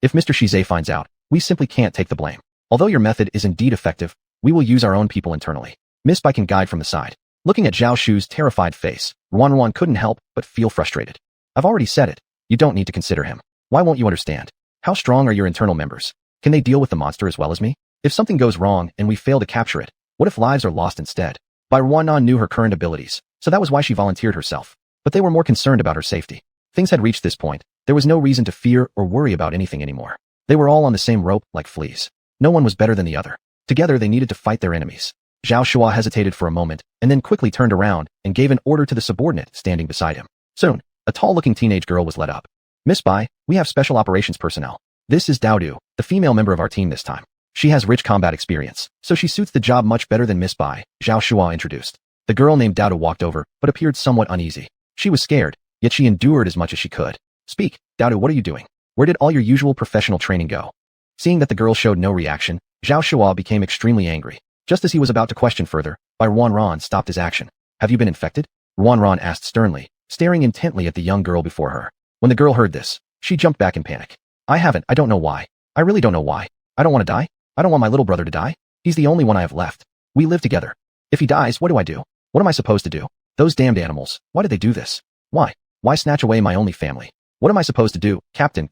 If Mr. Shizai finds out, we simply can't take the blame. Although your method is indeed effective, we will use our own people internally. Miss Bai can guide from the side. Looking at Zhao Shu's terrified face, Wan couldn't help but feel frustrated. I've already said it. You don't need to consider him. Why won't you understand? How strong are your internal members? Can they deal with the monster as well as me? If something goes wrong and we fail to capture it, what if lives are lost instead? Bai Ruanan knew her current abilities, so that was why she volunteered herself. But they were more concerned about her safety. Things had reached this point. There was no reason to fear or worry about anything anymore. They were all on the same rope like fleas. No one was better than the other. Together they needed to fight their enemies. Zhao Shua hesitated for a moment and then quickly turned around and gave an order to the subordinate standing beside him. Soon, a tall-looking teenage girl was led up. Miss Bai, we have special operations personnel. This is Daodu, the female member of our team this time. She has rich combat experience, so she suits the job much better than Miss Bai, Zhao Shua introduced. The girl named Daodu walked over, but appeared somewhat uneasy. She was scared, yet she endured as much as she could. Speak, Daodu, what are you doing? Where did all your usual professional training go? Seeing that the girl showed no reaction, Zhao Shua became extremely angry. Just as he was about to question further, Ran stopped his action. Have you been infected? Ran asked sternly, staring intently at the young girl before her. When the girl heard this, she jumped back in panic. I haven't, I don't know why. I really don't know why. I don't want to die. I don't want my little brother to die. He's the only one I have left. We live together. If he dies, what do I do? What am I supposed to do? Those damned animals, why did they do this? Why? Why snatch away my only family? What am I supposed to do? Captain,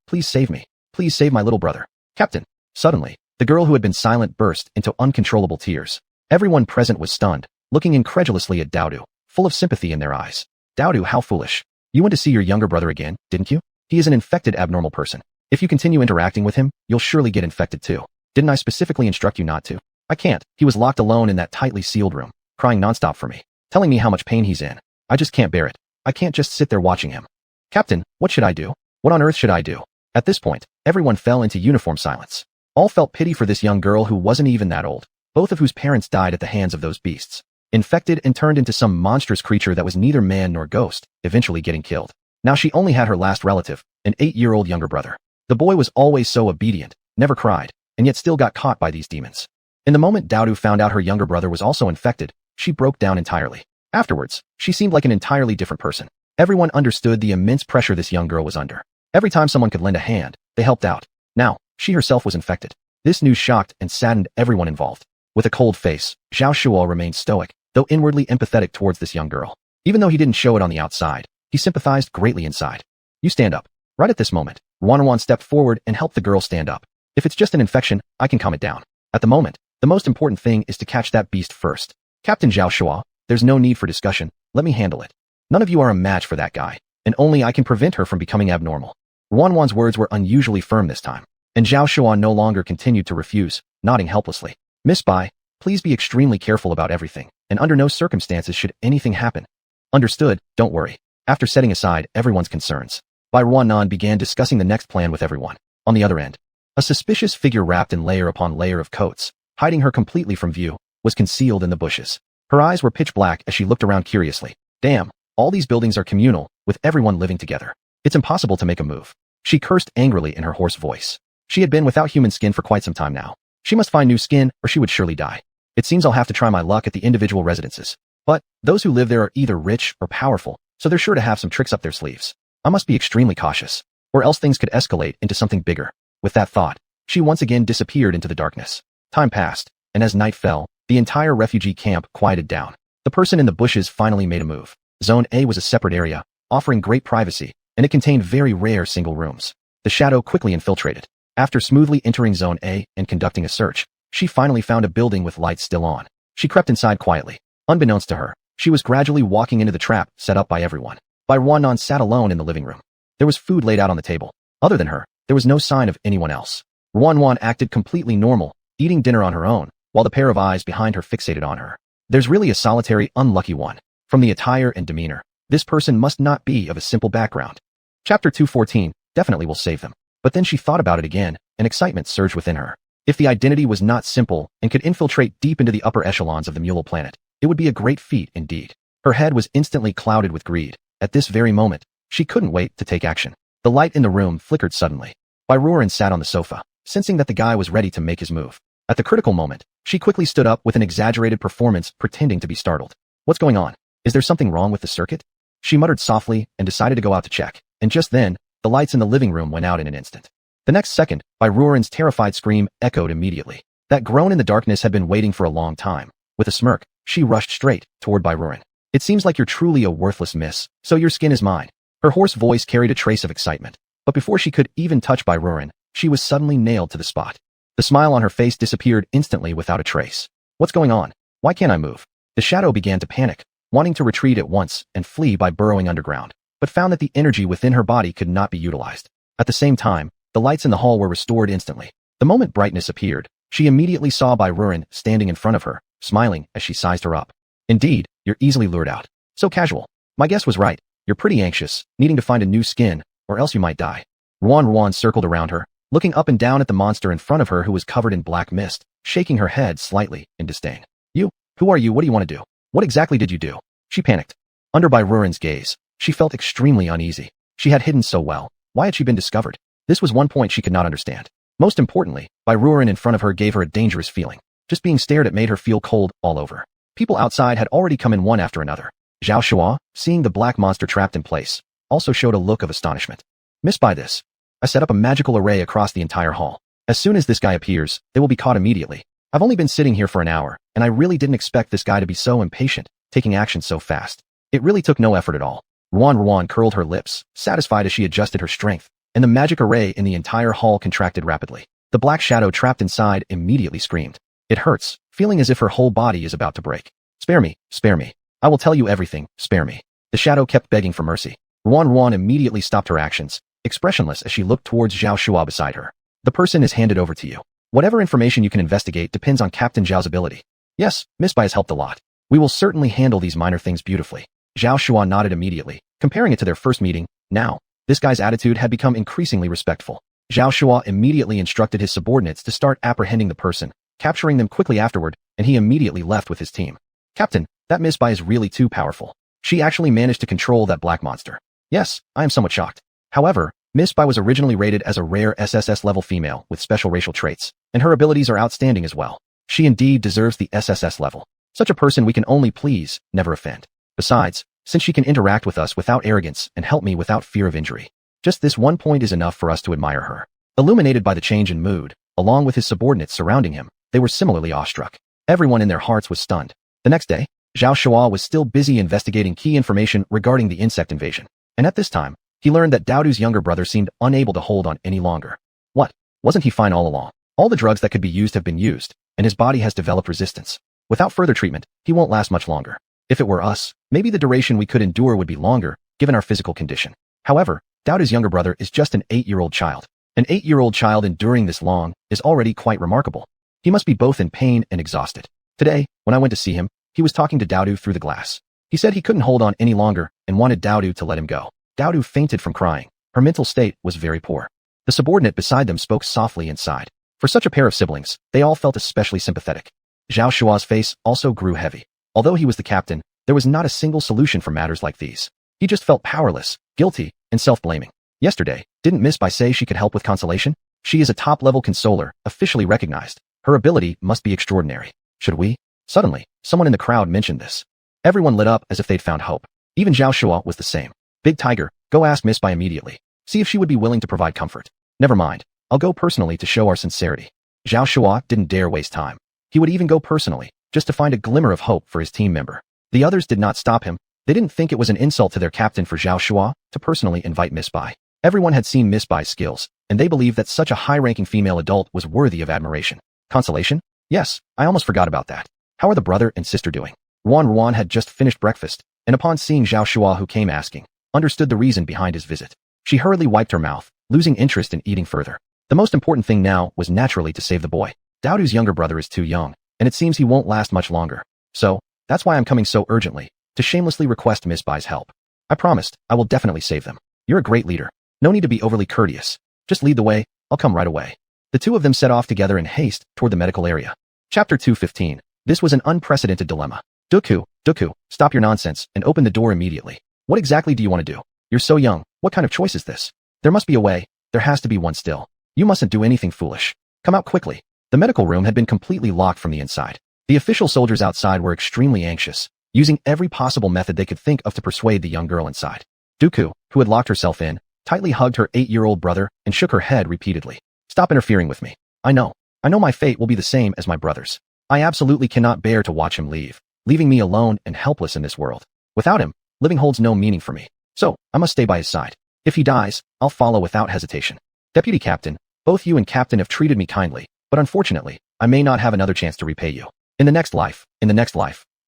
please save me. Please save my little brother. Captain. Suddenly, the girl who had been silent burst into uncontrollable tears. Everyone present was stunned, looking incredulously at Daodu, full of sympathy in their eyes. Daodu, how foolish. You went to see your younger brother again, didn't you? He is an infected abnormal person. If you continue interacting with him, you'll surely get infected too. Didn't I specifically instruct you not to? I can't. He was locked alone in that tightly sealed room, crying nonstop for me, telling me how much pain he's in. I just can't bear it. I can't just sit there watching him. Captain, what should I do? What on earth should I do? At this point, everyone fell into uniform silence. All felt pity for this young girl who wasn't even that old, both of whose parents died at the hands of those beasts. Infected and turned into some monstrous creature that was neither man nor ghost, eventually getting killed. Now she only had her last relative, an 8-year-old younger brother. The boy was always so obedient, never cried, and yet still got caught by these demons. In the moment Daodu found out her younger brother was also infected, she broke down entirely. Afterwards, she seemed like an entirely different person. Everyone understood the immense pressure this young girl was under. Every time someone could lend a hand, they helped out. Now, she herself was infected. This news shocked and saddened everyone involved. With a cold face, Zhao Shua remained stoic, though inwardly empathetic towards this young girl. Even though he didn't show it on the outside, he sympathized greatly inside. You stand up. Right at this moment, Wan stepped forward and helped the girl stand up. If it's just an infection, I can calm it down. At the moment, the most important thing is to catch that beast first. Captain Zhao Shua, there's no need for discussion. Let me handle it. None of you are a match for that guy, and only I can prevent her from becoming abnormal. Wan's words were unusually firm this time, and Zhao Shua no longer continued to refuse, nodding helplessly. Miss Bai, please be extremely careful about everything, and under no circumstances should anything happen. Understood, don't worry. After setting aside everyone's concerns, Bai Ruanan began discussing the next plan with everyone. On the other end, a suspicious figure wrapped in layer upon layer of coats, hiding her completely from view, was concealed in the bushes. Her eyes were pitch black as she looked around curiously. Damn, all these buildings are communal, with everyone living together. It's impossible to make a move. She cursed angrily in her hoarse voice. She had been without human skin for quite some time now. She must find new skin or she would surely die. It seems I'll have to try my luck at the individual residences. But those who live there are either rich or powerful, so they're sure to have some tricks up their sleeves. I must be extremely cautious, or else things could escalate into something bigger. With that thought, she once again disappeared into the darkness. Time passed, and as night fell, the entire refugee camp quieted down. The person in the bushes finally made a move. Zone A was a separate area, offering great privacy, and it contained very rare single rooms. The shadow quickly infiltrated. After smoothly entering Zone A and conducting a search, she finally found a building with lights still on. She crept inside quietly. Unbeknownst to her, she was gradually walking into the trap set up by everyone. Ruan sat alone in the living room. There was food laid out on the table. Other than her, there was no sign of anyone else. Ruan acted completely normal, eating dinner on her own, while the pair of eyes behind her fixated on her. There's really a solitary, unlucky one. From the attire and demeanor, this person must not be of a simple background. Chapter 214 definitely will save them. But then she thought about it again, and excitement surged within her. If the identity was not simple and could infiltrate deep into the upper echelons of the Mule planet, it would be a great feat indeed. Her head was instantly clouded with greed. At this very moment, she couldn't wait to take action. The light in the room flickered suddenly. Ruan sat on the sofa, sensing that the guy was ready to make his move. At the critical moment, she quickly stood up with an exaggerated performance pretending to be startled. What's going on? Is there something wrong with the circuit? She muttered softly and decided to go out to check. And just then, the lights in the living room went out in an instant. The next second, Ruan's terrified scream echoed immediately. That groan in the darkness had been waiting for a long time. With a smirk, she rushed straight toward Ruan. It seems like you're truly a worthless miss, so your skin is mine. Her hoarse voice carried a trace of excitement. But before she could even touch Ruan, she was suddenly nailed to the spot. The smile on her face disappeared instantly without a trace. What's going on? Why can't I move? The shadow began to panic, wanting to retreat at once and flee by burrowing underground, but found that the energy within her body could not be utilized. At the same time, the lights in the hall were restored instantly. The moment brightness appeared, she immediately saw Ruan standing in front of her, smiling as she sized her up. Indeed, you're easily lured out. So casual. My guess was right. You're pretty anxious, needing to find a new skin, or else you might die. Ruan circled around her, looking up and down at the monster in front of her who was covered in black mist, shaking her head slightly in disdain. You? Who are you? What do you want to do? What exactly did you do? She panicked. Under Ruan's gaze, she felt extremely uneasy. She had hidden so well. Why had she been discovered? This was one point she could not understand. Most importantly, Ruan in front of her gave her a dangerous feeling. Just being stared at made her feel cold all over. People outside had already come in one after another. Zhao Shua, seeing the black monster trapped in place, also showed a look of astonishment. Missed by this. I set up a magical array across the entire hall. As soon as this guy appears, they will be caught immediately. I've only been sitting here for an hour, and I really didn't expect this guy to be so impatient, taking action so fast. It really took no effort at all. Ruan curled her lips, satisfied as she adjusted her strength, and the magic array in the entire hall contracted rapidly. The black shadow trapped inside immediately screamed. It hurts, feeling as if her whole body is about to break. Spare me, spare me. I will tell you everything, spare me. The shadow kept begging for mercy. Ruan immediately stopped her actions, expressionless as she looked towards Zhao Shua beside her. The person is handed over to you. Whatever information you can investigate depends on Captain Zhao's ability. Yes, Miss Bai has helped a lot. We will certainly handle these minor things beautifully. Zhao Shua nodded immediately, comparing it to their first meeting. Now, this guy's attitude had become increasingly respectful. Zhao Shua immediately instructed his subordinates to start apprehending the person, capturing them quickly afterward, and he immediately left with his team. Captain, that Miss Bai is really too powerful. She actually managed to control that black monster. Yes, I am somewhat shocked. However, Miss Bai was originally rated as a rare SSS-level female with special racial traits, and her abilities are outstanding as well. She indeed deserves the SSS level. Such a person we can only please, never offend. Besides, since she can interact with us without arrogance and help me without fear of injury, just this one point is enough for us to admire her. Illuminated by the change in mood, along with his subordinates surrounding him, they were similarly awestruck. Everyone in their hearts was stunned. The next day, Zhao Shua was still busy investigating key information regarding the insect invasion, and at this time, he learned that Daodu's younger brother seemed unable to hold on any longer. What? Wasn't he fine all along? All the drugs that could be used have been used, and his body has developed resistance. Without further treatment, he won't last much longer. If it were us, maybe the duration we could endure would be longer, given our physical condition. However, Daodu's younger brother is just an 8-year-old child. An 8-year-old child enduring this long is already quite remarkable. He must be both in pain and exhausted. Today, when I went to see him, he was talking to Daodu through the glass. He said he couldn't hold on any longer and wanted Daodu to let him go. Daodu fainted from crying. Her mental state was very poor. The subordinate beside them spoke softly and sighed. For such a pair of siblings, they all felt especially sympathetic. Zhao Shua's face also grew heavy. Although he was the captain, there was not a single solution for matters like these. He just felt powerless, guilty, and self-blaming. Yesterday, didn't Miss Bai say she could help with consolation? She is a top-level consoler, officially recognized. Her ability must be extraordinary. Should we? Suddenly, someone in the crowd mentioned this. Everyone lit up as if they'd found hope. Even Zhao Shua was the same. Big Tiger, go ask Miss Bai immediately. See if she would be willing to provide comfort. Never mind. I'll go personally to show our sincerity. Zhao Shua didn't dare waste time. He would even go personally, just to find a glimmer of hope for his team member. The others did not stop him. They didn't think it was an insult to their captain for Zhao Shua to personally invite Miss Bai. Everyone had seen Miss Bai's skills, and they believed that such a high-ranking female adult was worthy of admiration. Consolation? Yes, I almost forgot about that. How are the brother and sister doing? Ruan had just finished breakfast, and upon seeing Zhao Shua who came asking, understood the reason behind his visit. She hurriedly wiped her mouth, losing interest in eating further. The most important thing now was naturally to save the boy. Daodu's younger brother is too young, and it seems he won't last much longer. So, that's why I'm coming so urgently, to shamelessly request Miss Bai's help. I promised, I will definitely save them. You're a great leader. No need to be overly courteous. Just lead the way, I'll come right away. The two of them set off together in haste toward the medical area. Chapter 215. This was an unprecedented dilemma. Duku, stop your nonsense and open the door immediately. What exactly do you want to do? You're so young, what kind of choice is this? There must be a way, there has to be one still. You mustn't do anything foolish. Come out quickly. The medical room had been completely locked from the inside. The official soldiers outside were extremely anxious, using every possible method they could think of to persuade the young girl inside. Duku, who had locked herself in, tightly hugged her 8-year-old brother and shook her head repeatedly. Stop interfering with me. I know my fate will be the same as my brother's. I absolutely cannot bear to watch him leave, leaving me alone and helpless in this world. Without him, living holds no meaning for me. So, I must stay by his side. If he dies, I'll follow without hesitation. Deputy Captain, both you and Captain have treated me kindly, but unfortunately, I may not have another chance to repay you. In the next life,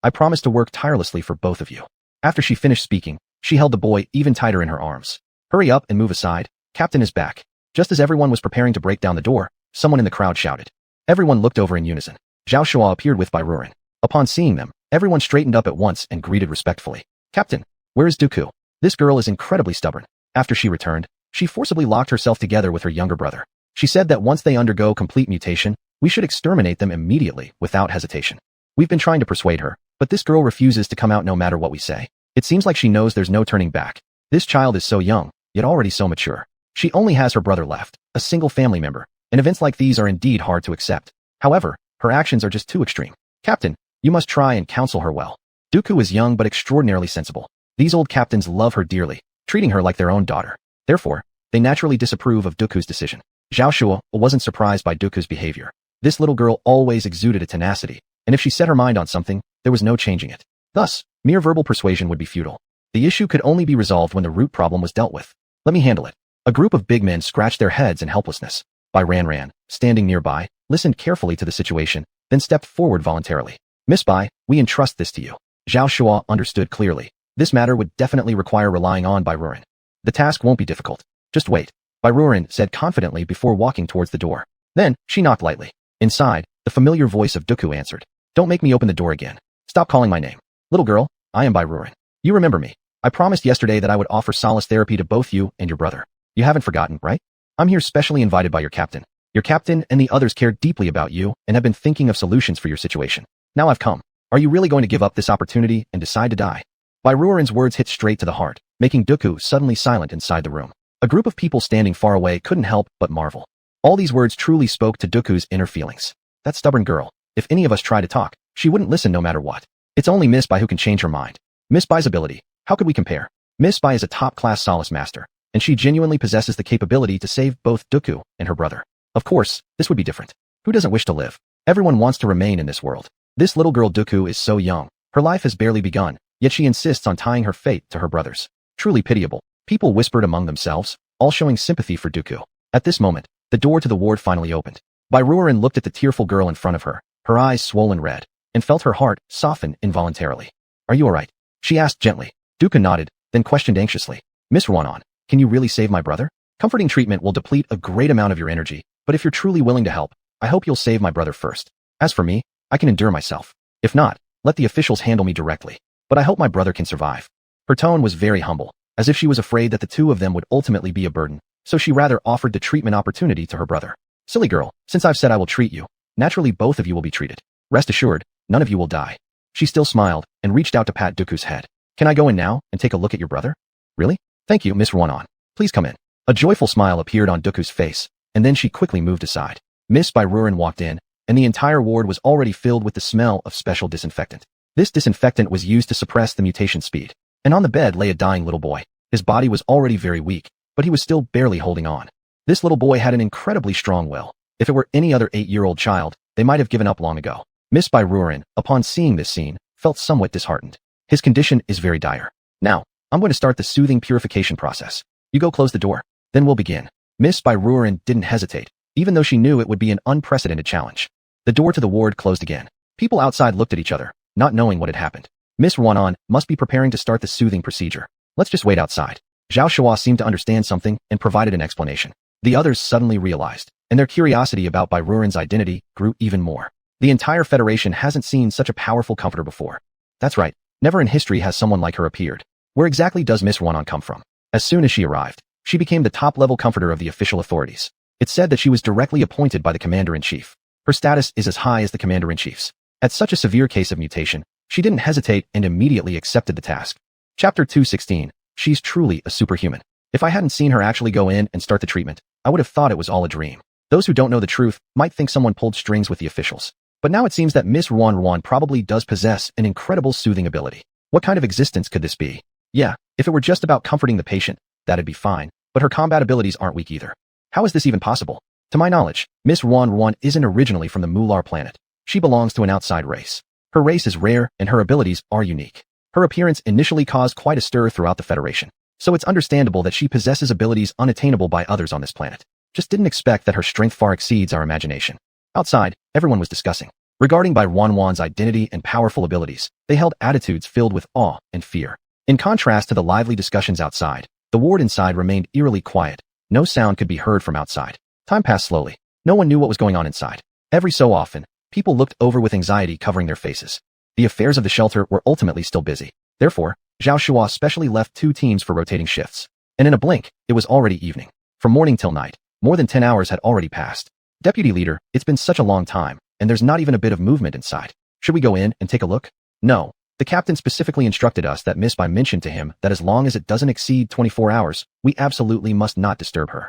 I promise to work tirelessly for both of you. After she finished speaking, she held the boy even tighter in her arms. Hurry up and move aside, Captain is back. Just as everyone was preparing to break down the door, someone in the crowd shouted. Everyone looked over in unison. Zhao Shua appeared with Bai Ruren. Upon seeing them, everyone straightened up at once and greeted respectfully. Captain, where is Duku? This girl is incredibly stubborn. After she returned, she forcibly locked herself together with her younger brother. She said that once they undergo complete mutation, we should exterminate them immediately without hesitation. We've been trying to persuade her, but this girl refuses to come out no matter what we say. It seems like she knows there's no turning back. This child is so young, yet already so mature. She only has her brother left, a single family member, and events like these are indeed hard to accept. However, her actions are just too extreme. Captain, you must try and counsel her well. Duku is young but extraordinarily sensible. These old captains love her dearly, treating her like their own daughter. Therefore, they naturally disapprove of Duku's decision. Zhao Shua wasn't surprised by Duku's behavior. This little girl always exuded a tenacity, and if she set her mind on something, there was no changing it. Thus, mere verbal persuasion would be futile. The issue could only be resolved when the root problem was dealt with. Let me handle it. A group of big men scratched their heads in helplessness. Bai Ran, standing nearby, listened carefully to the situation, then stepped forward voluntarily. Miss Bai, we entrust this to you. Zhao Shua understood clearly. This matter would definitely require relying on Bai Ruren. The task won't be difficult. Just wait. Bai Ruren said confidently before walking towards the door. Then, she knocked lightly. Inside, the familiar voice of Duku answered. Don't make me open the door again. Stop calling my name. Little girl, I am Bai Ruren. You remember me. I promised yesterday that I would offer solace therapy to both you and your brother. You haven't forgotten, right? I'm here specially invited by your captain. Your captain and the others care deeply about you and have been thinking of solutions for your situation. Now I've come. Are you really going to give up this opportunity and decide to die? Bai Ruren's words hit straight to the heart, making Duku suddenly silent inside the room. A group of people standing far away couldn't help but marvel. All these words truly spoke to Duku's inner feelings. That stubborn girl. If any of us try to talk, she wouldn't listen no matter what. It's only Miss Bai who can change her mind. Miss Bai's ability. How could we compare? Miss Bai is a top-class solace master, and she genuinely possesses the capability to save both Duku and her brother. Of course, this would be different. Who doesn't wish to live? Everyone wants to remain in this world. This little girl Duku is so young. Her life has barely begun, yet she insists on tying her fate to her brother's. Truly pitiable. People whispered among themselves, all showing sympathy for Duku. At this moment, the door to the ward finally opened. Bai Ruren looked at the tearful girl in front of her, her eyes swollen red, and felt her heart soften involuntarily. Are you alright? She asked gently. Duku nodded, then questioned anxiously. Miss Ruanan, can you really save my brother? Comforting treatment will deplete a great amount of your energy, but if you're truly willing to help, I hope you'll save my brother first. As for me, I can endure myself. If not, let the officials handle me directly. But I hope my brother can survive. Her tone was very humble, as if she was afraid that the two of them would ultimately be a burden, so she rather offered the treatment opportunity to her brother. Silly girl, since I've said I will treat you, naturally both of you will be treated. Rest assured, none of you will die. She still smiled and reached out to pat Duku's head. Can I go in now and take a look at your brother? Really? Thank you, Miss Ruanan. Please come in. A joyful smile appeared on Duku's face, and then she quickly moved aside. Miss Bai Ruren walked in, and the entire ward was already filled with the smell of special disinfectant. This disinfectant was used to suppress the mutation speed. And on the bed lay a dying little boy. His body was already very weak, but he was still barely holding on. This little boy had an incredibly strong will. If it were any other 8-year-old child, they might have given up long ago. Miss Bai Ruren, upon seeing this scene, felt somewhat disheartened. His condition is very dire. Now, I'm going to start the soothing purification process. You go close the door. Then we'll begin. Miss Bai Ruren didn't hesitate, even though she knew it would be an unprecedented challenge. The door to the ward closed again. People outside looked at each other, not knowing what had happened. Miss Ruanan must be preparing to start the soothing procedure. Let's just wait outside. Zhao Shua seemed to understand something and provided an explanation. The others suddenly realized, and their curiosity about Bai Ruren's identity grew even more. The entire Federation hasn't seen such a powerful comforter before. That's right, never in history has someone like her appeared. Where exactly does Miss Ruanan come from? As soon as she arrived, she became the top-level comforter of the official authorities. It said that she was directly appointed by the Commander-in-Chief. Her status is as high as the Commander-in-Chief's. At such a severe case of mutation, she didn't hesitate and immediately accepted the task. Chapter 216. She's truly a superhuman. If I hadn't seen her actually go in and start the treatment, I would have thought it was all a dream. Those who don't know the truth might think someone pulled strings with the officials. But now it seems that Miss Ruan probably does possess an incredible soothing ability. What kind of existence could this be? Yeah, if it were just about comforting the patient, that'd be fine, but her combat abilities aren't weak either. How is this even possible? To my knowledge, Miss Ruan isn't originally from the Mular planet. She belongs to an outside race. Her race is rare and her abilities are unique. Her appearance initially caused quite a stir throughout the Federation, so it's understandable that she possesses abilities unattainable by others on this planet. Just didn't expect that her strength far exceeds our imagination. Outside, everyone was discussing. Regarding Bai Ruan's identity and powerful abilities, they held attitudes filled with awe and fear. In contrast to the lively discussions outside, the ward inside remained eerily quiet. No sound could be heard from outside. Time passed slowly. No one knew what was going on inside. Every so often, people looked over with anxiety covering their faces. The affairs of the shelter were ultimately still busy. Therefore, Zhao Shua specially left 2 teams for rotating shifts. And in a blink, it was already evening. From morning till night, more than 10 hours had already passed. Deputy Leader, it's been such a long time, and there's not even a bit of movement inside. Should we go in and take a look? No. The captain specifically instructed us that Miss Bai mentioned to him that as long as it doesn't exceed 24 hours, we absolutely must not disturb her.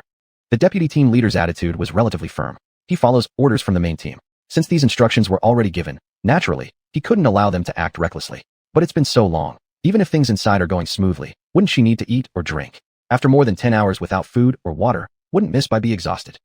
The deputy team leader's attitude was relatively firm. He follows orders from the main team. Since these instructions were already given, naturally, he couldn't allow them to act recklessly. But it's been so long. Even if things inside are going smoothly, wouldn't she need to eat or drink? After more than 10 hours without food or water, wouldn't Miss Bai be exhausted?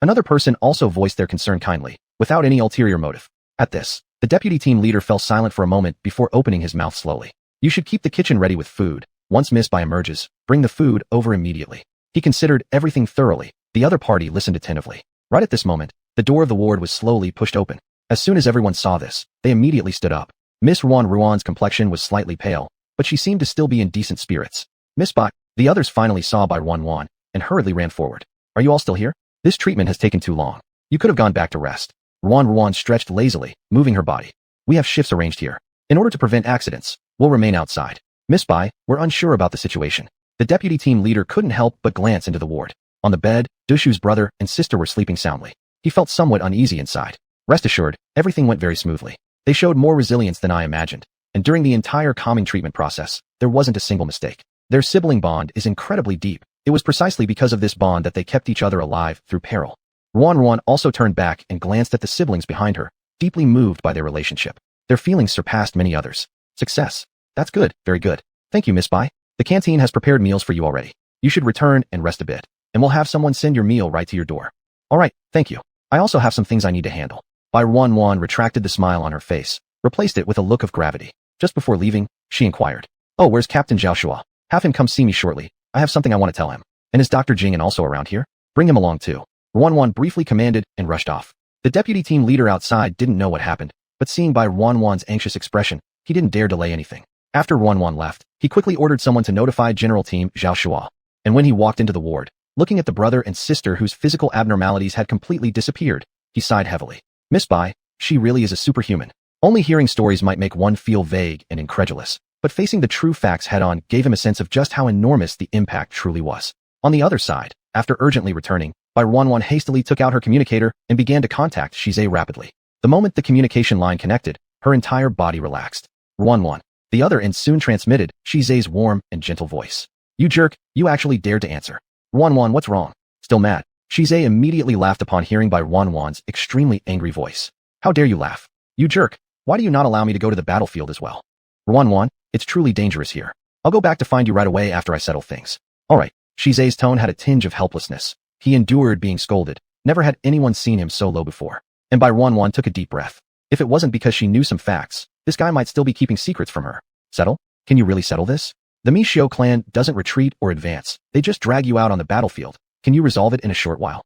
Another person also voiced their concern kindly, without any ulterior motive. At this, the deputy team leader fell silent for a moment before opening his mouth slowly. You should keep the kitchen ready with food. Once Miss Bai emerges, bring the food over immediately. He considered everything thoroughly. The other party listened attentively. Right at this moment, the door of the ward was slowly pushed open. As soon as everyone saw this, they immediately stood up. Miss Ruan's complexion was slightly pale, but she seemed to still be in decent spirits. Miss Bai, the others finally saw Bai Ruan and hurriedly ran forward. Are you all still here? This treatment has taken too long. You could have gone back to rest. Ruan stretched lazily, moving her body. We have shifts arranged here. In order to prevent accidents, we'll remain outside. Miss Bai, we're unsure about the situation. The deputy team leader couldn't help but glance into the ward. On the bed, Dushu's brother and sister were sleeping soundly. He felt somewhat uneasy inside. Rest assured, everything went very smoothly. They showed more resilience than I imagined, and during the entire calming treatment process, there wasn't a single mistake. Their sibling bond is incredibly deep. It was precisely because of this bond that they kept each other alive through peril. Ruan also turned back and glanced at the siblings behind her, deeply moved by their relationship. Their feelings surpassed many others. Success. That's good, very good. Thank you, Miss Bai. The canteen has prepared meals for you already. You should return and rest a bit, and we'll have someone send your meal right to your door. All right, thank you. I also have some things I need to handle. Bai Ruan retracted the smile on her face, replaced it with a look of gravity. Just before leaving, she inquired, "Oh, where's Captain Zhao Shua? Have him come see me shortly. I have something I want to tell him. And is Dr. Jing'an also around here? Bring him along too." Ruan briefly commanded and rushed off. The deputy team leader outside didn't know what happened, but seeing Bai Ruan's anxious expression, he didn't dare delay anything. After Ruan left, he quickly ordered someone to notify General Team Zhao Shua. And when he walked into the ward, looking at the brother and sister whose physical abnormalities had completely disappeared, he sighed heavily. Miss Bai, she really is a superhuman. Only hearing stories might make one feel vague and incredulous, but facing the true facts head-on gave him a sense of just how enormous the impact truly was. On the other side, after urgently returning, Bai Ruan hastily took out her communicator and began to contact Shizhe rapidly. The moment the communication line connected, her entire body relaxed. Ruan. The other end soon transmitted Shizhe's warm and gentle voice. You jerk, you actually dared to answer. Ruan, what's wrong? Still mad? Shize immediately laughed upon hearing Bai Wanwan's extremely angry voice. How dare you laugh? You jerk, why do you not allow me to go to the battlefield as well? Wanwan, it's truly dangerous here. I'll go back to find you right away after I settle things. Alright, Shize's tone had a tinge of helplessness. He endured being scolded. Never had anyone seen him so low before. And Bai Wanwan took a deep breath. If it wasn't because she knew some facts, this guy might still be keeping secrets from her. Settle? Can you really settle this? The Mishio clan doesn't retreat or advance. They just drag you out on the battlefield. Can you resolve it in a short while?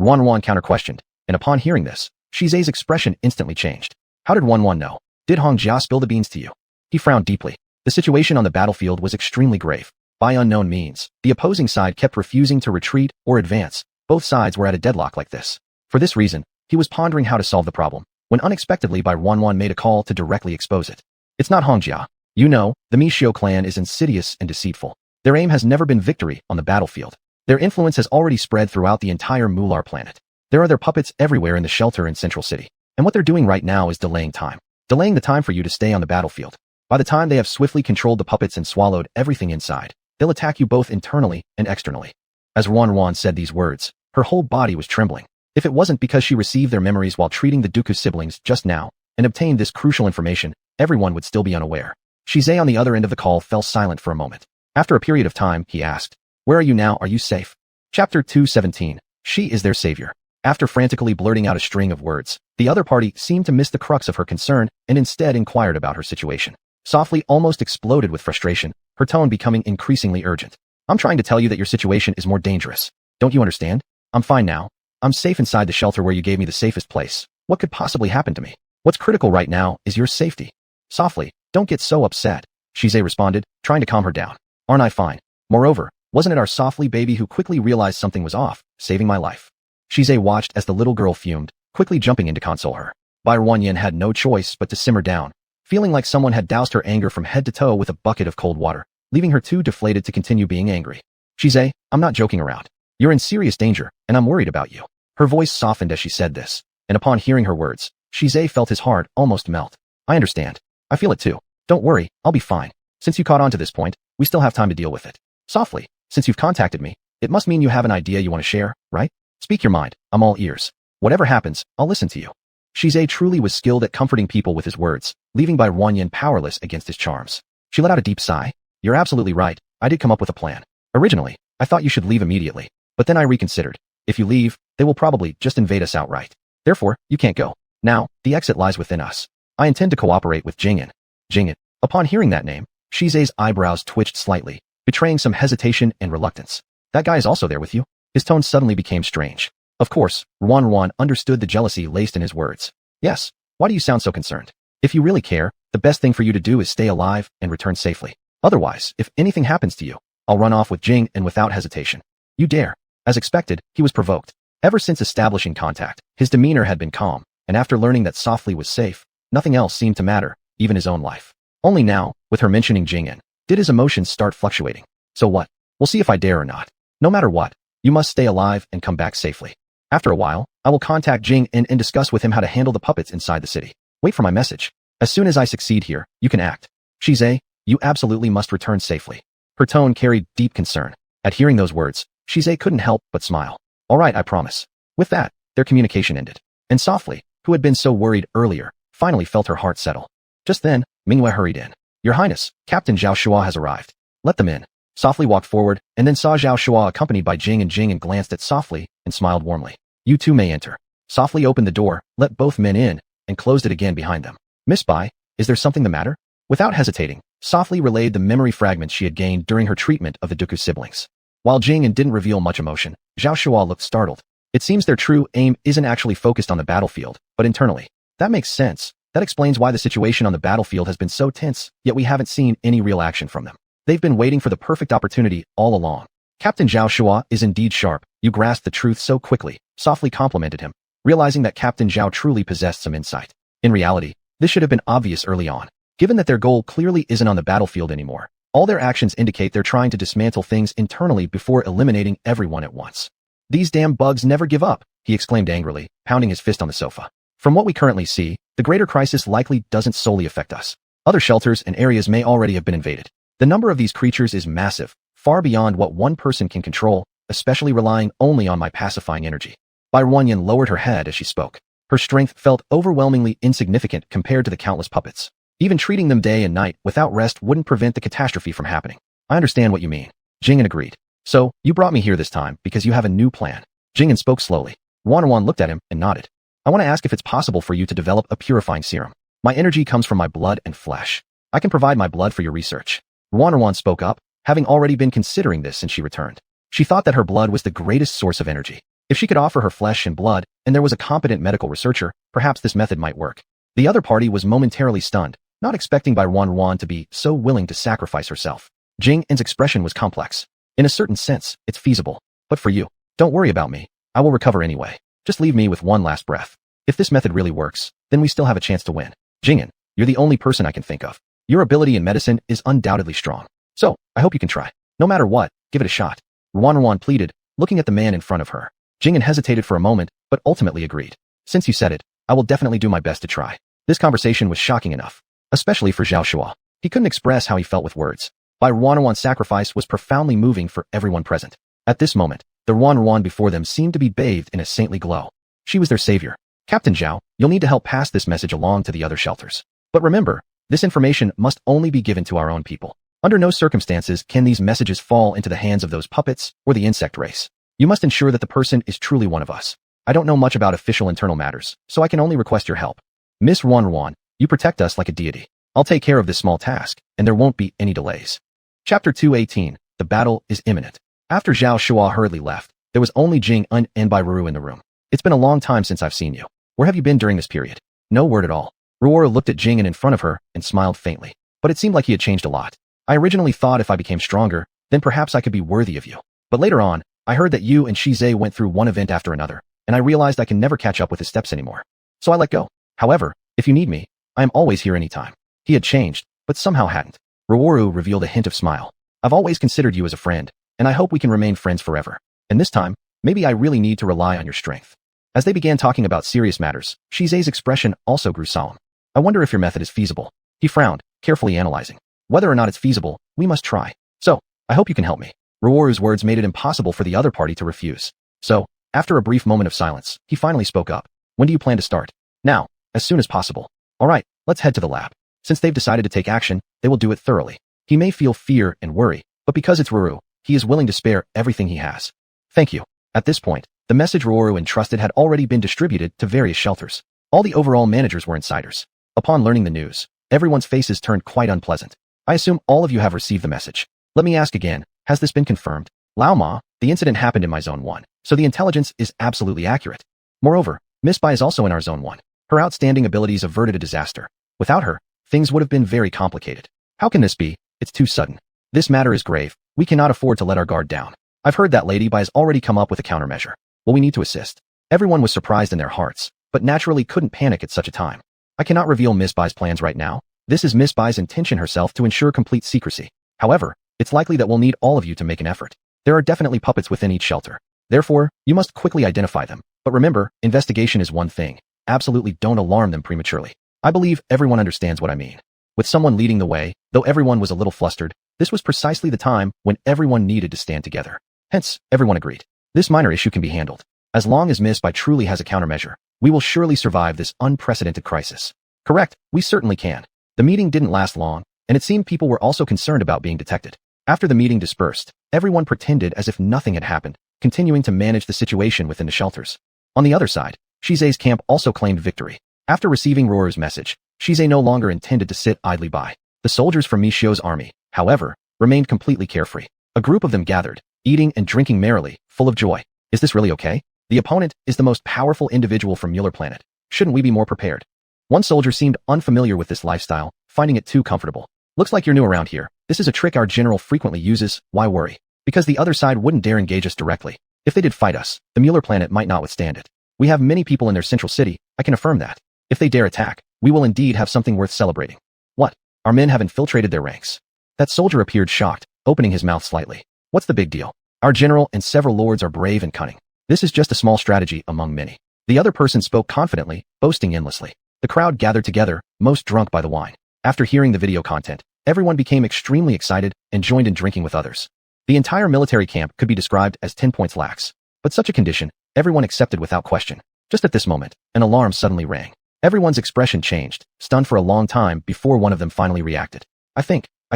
Wanwan counter-questioned, and upon hearing this, Shize's expression instantly changed. How did Wanwan know? Did Hong Jia spill the beans to you? He frowned deeply. The situation on the battlefield was extremely grave. By unknown means, the opposing side kept refusing to retreat or advance. Both sides were at a deadlock like this. For this reason, he was pondering how to solve the problem, when unexpectedly Bai Wanwan made a call to directly expose it. It's not Hong Jia. You know, the Mishio clan is insidious and deceitful. Their aim has never been victory on the battlefield. Their influence has already spread throughout the entire Mular planet. There are their puppets everywhere in the shelter in Central City. And what they're doing right now is delaying time. Delaying the time for you to stay on the battlefield. By the time they have swiftly controlled the puppets and swallowed everything inside, they'll attack you both internally and externally. As Wanwan said these words, her whole body was trembling. If it wasn't because she received their memories while treating the Dooku siblings just now, and obtained this crucial information, everyone would still be unaware. Shize on the other end of the call fell silent for a moment. After a period of time, he asked, "Where are you now? Are you safe?" Chapter 217. She is their savior. After frantically blurting out a string of words, the other party seemed to miss the crux of her concern and instead inquired about her situation. Softly almost exploded with frustration, her tone becoming increasingly urgent. "I'm trying to tell you that your situation is more dangerous. Don't you understand? I'm fine now. I'm safe inside the shelter where you gave me the safest place. What could possibly happen to me? What's critical right now is your safety." Softly, "Don't get so upset," Shize responded, trying to calm her down. "Aren't I fine? Moreover, wasn't it our Softly baby who quickly realized something was off, saving my life?" Shize watched as the little girl fumed, quickly jumping in to console her. Bai Wanyan had no choice but to simmer down, feeling like someone had doused her anger from head to toe with a bucket of cold water, leaving her too deflated to continue being angry. "Shize, I'm not joking around. You're in serious danger, and I'm worried about you." Her voice softened as she said this, and upon hearing her words, Shize felt his heart almost melt. "I understand. I feel it too. Don't worry, I'll be fine. Since you caught on to this point, we still have time to deal with it. Softly, since you've contacted me, it must mean you have an idea you want to share, right? Speak your mind, I'm all ears. Whatever happens, I'll listen to you." Shize truly was skilled at comforting people with his words, leaving Bai Wanyan powerless against his charms. She let out a deep sigh. "You're absolutely right, I did come up with a plan. Originally, I thought you should leave immediately, but then I reconsidered. If you leave, they will probably just invade us outright. Therefore, you can't go. Now, the exit lies within us. I intend to cooperate with Jing'an." Jing'an. Upon hearing that name, Shize's eyebrows twitched slightly, betraying some hesitation and reluctance. "That guy is also there with you?" His tone suddenly became strange. Of course, Wanwan understood the jealousy laced in his words. "Yes, why do you sound so concerned? If you really care, the best thing for you to do is stay alive and return safely. Otherwise, if anything happens to you, I'll run off with Jing and without hesitation." "You dare." As expected, he was provoked. Ever since establishing contact, his demeanor had been calm, and after learning that Softly was safe, nothing else seemed to matter, even his own life. Only now, with her mentioning Jing'an, did his emotions start fluctuating. "So what? We'll see if I dare or not. No matter what, you must stay alive and come back safely. After a while, I will contact Jing'an and discuss with him how to handle the puppets inside the city. Wait for my message. As soon as I succeed here, you can act. Shize, you absolutely must return safely." Her tone carried deep concern. At hearing those words, Shize couldn't help but smile. "All right, I promise." With that, their communication ended. And Softly, who had been so worried earlier, finally felt her heart settle. Just then, Mingyue hurried in. "Your Highness, Captain Zhao Shua has arrived." "Let them in." Softly walked forward, and then saw Zhao Shua accompanied by Jing and glanced at Softly and smiled warmly. "You two may enter." Softly opened the door, let both men in, and closed it again behind them. "Miss Bai, is there something the matter?" Without hesitating, Softly relayed the memory fragments she had gained during her treatment of the Dooku siblings. While Jing didn't reveal much emotion, Zhao Shua looked startled. It seems their true aim isn't actually focused on the battlefield, but internally. That makes sense. That explains why the situation on the battlefield has been so tense, yet we haven't seen any real action from them. They've been waiting for the perfect opportunity all along. "Captain Zhao Shua is indeed sharp. You grasped the truth so quickly," Softly complimented him, realizing that Captain Zhao truly possessed some insight. In reality, this should have been obvious early on. Given that their goal clearly isn't on the battlefield anymore, all their actions indicate they're trying to dismantle things internally before eliminating everyone at once. "These damn bugs never give up," he exclaimed angrily, pounding his fist on the sofa. "From what we currently see, the greater crisis likely doesn't solely affect us. Other shelters and areas may already have been invaded. The number of these creatures is massive, far beyond what one person can control, especially relying only on my pacifying energy. Bai Ruanyan lowered her head as she spoke. Her strength felt overwhelmingly insignificant compared to the countless puppets. Even treating them day and night without rest wouldn't prevent the catastrophe from happening. I understand what you mean. Jing'an agreed. So, you brought me here this time because you have a new plan. Jing'an spoke slowly. Ruan looked at him and nodded. I want to ask if it's possible for you to develop a purifying serum. My energy comes from my blood and flesh. I can provide my blood for your research. Ruan spoke up, having already been considering this since she returned. She thought that her blood was the greatest source of energy. If she could offer her flesh and blood, and there was a competent medical researcher, perhaps this method might work. The other party was momentarily stunned, not expecting Bai Ruan to be so willing to sacrifice herself. Jing'an's expression was complex. In a certain sense, it's feasible. But for you, don't worry about me. I will recover anyway. Just leave me with one last breath. If this method really works, then we still have a chance to win. Jing'an, you're the only person I can think of. Your ability in medicine is undoubtedly strong. So, I hope you can try. No matter what, give it a shot. Ruan pleaded, looking at the man in front of her. Jing'an hesitated for a moment, but ultimately agreed. Since you said it, I will definitely do my best to try. This conversation was shocking enough, especially for Zhao Shua. He couldn't express how he felt with words. Bai Ruan's sacrifice was profoundly moving for everyone present. At this moment, the Ruan before them seemed to be bathed in a saintly glow. She was their savior. Captain Zhao, you'll need to help pass this message along to the other shelters. But remember, this information must only be given to our own people. Under no circumstances can these messages fall into the hands of those puppets or the insect race. You must ensure that the person is truly one of us. I don't know much about official internal matters, so I can only request your help. Miss Ruan, you protect us like a deity. I'll take care of this small task, and there won't be any delays. Chapter 218. The battle is imminent. After Zhao Shua hurriedly left, there was only Jing'an and Bai Ru in the room. It's been a long time since I've seen you. Where have you been during this period? No word at all. Ruora looked at Jing'an in front of her and smiled faintly. But it seemed like he had changed a lot. I originally thought if I became stronger, then perhaps I could be worthy of you. But later on, I heard that you and Shizhe went through one event after another, and I realized I can never catch up with his steps anymore. So I let go. However, if you need me, I am always here anytime. He had changed, but somehow hadn't. Ruoru revealed a hint of smile. I've always considered you as a friend, and I hope we can remain friends forever. And this time, maybe I really need to rely on your strength. As they began talking about serious matters, Shize's expression also grew solemn. I wonder if your method is feasible. He frowned, carefully analyzing. Whether or not it's feasible, we must try. So, I hope you can help me. Ruoru's words made it impossible for the other party to refuse. So, after a brief moment of silence, he finally spoke up. When do you plan to start? Now, as soon as possible. All right, let's head to the lab. Since they've decided to take action, they will do it thoroughly. He may feel fear and worry, but because it's Ruoru, he is willing to spare everything he has. Thank you. At this point, the message Ruoru entrusted had already been distributed to various shelters. All the overall managers were insiders. Upon learning the news, everyone's faces turned quite unpleasant. I assume all of you have received the message. Let me ask again, has this been confirmed? Lao Ma, the incident happened in my Zone 1, so the intelligence is absolutely accurate. Moreover, Miss Bai is also in our Zone 1. Her outstanding abilities averted a disaster. Without her, things would have been very complicated. How can this be? It's too sudden. This matter is grave. We cannot afford to let our guard down. I've heard that Lady Bai has already come up with a countermeasure. Well, we need to assist. Everyone was surprised in their hearts, but naturally couldn't panic at such a time. I cannot reveal Miss Bai's plans right now. This is Miss Bai's intention herself to ensure complete secrecy. However, it's likely that we'll need all of you to make an effort. There are definitely puppets within each shelter. Therefore, you must quickly identify them. But remember, investigation is one thing. Absolutely don't alarm them prematurely. I believe everyone understands what I mean. With someone leading the way, though everyone was a little flustered, this was precisely the time when everyone needed to stand together. Hence, everyone agreed. This minor issue can be handled. As long as Miss Bai truly has a countermeasure, we will surely survive this unprecedented crisis. Correct, we certainly can. The meeting didn't last long, and it seemed people were also concerned about being detected. After the meeting dispersed, everyone pretended as if nothing had happened, continuing to manage the situation within the shelters. On the other side, Shize's camp also claimed victory. After receiving Roar's message, Shize no longer intended to sit idly by. The soldiers from Mishio's army, however, remained completely carefree. A group of them gathered, eating and drinking merrily, full of joy. Is this really okay? The opponent is the most powerful individual from Mueller Planet. Shouldn't we be more prepared? One soldier seemed unfamiliar with this lifestyle, finding it too comfortable. Looks like you're new around here. This is a trick our general frequently uses. Why worry? Because the other side wouldn't dare engage us directly. If they did fight us, the Mueller Planet might not withstand it. We have many people in their central city, I can affirm that. If they dare attack, we will indeed have something worth celebrating. What? Our men have infiltrated their ranks. That soldier appeared shocked, opening his mouth slightly. What's the big deal? Our general and several lords are brave and cunning. This is just a small strategy among many. The other person spoke confidently, boasting endlessly. The crowd gathered together, most drunk by the wine. After hearing the video content, everyone became extremely excited and joined in drinking with others. The entire military camp could be described as 10 points lax. But such a condition, everyone accepted without question. Just at this moment, an alarm suddenly rang. Everyone's expression changed, stunned for a long time before one of them finally reacted. I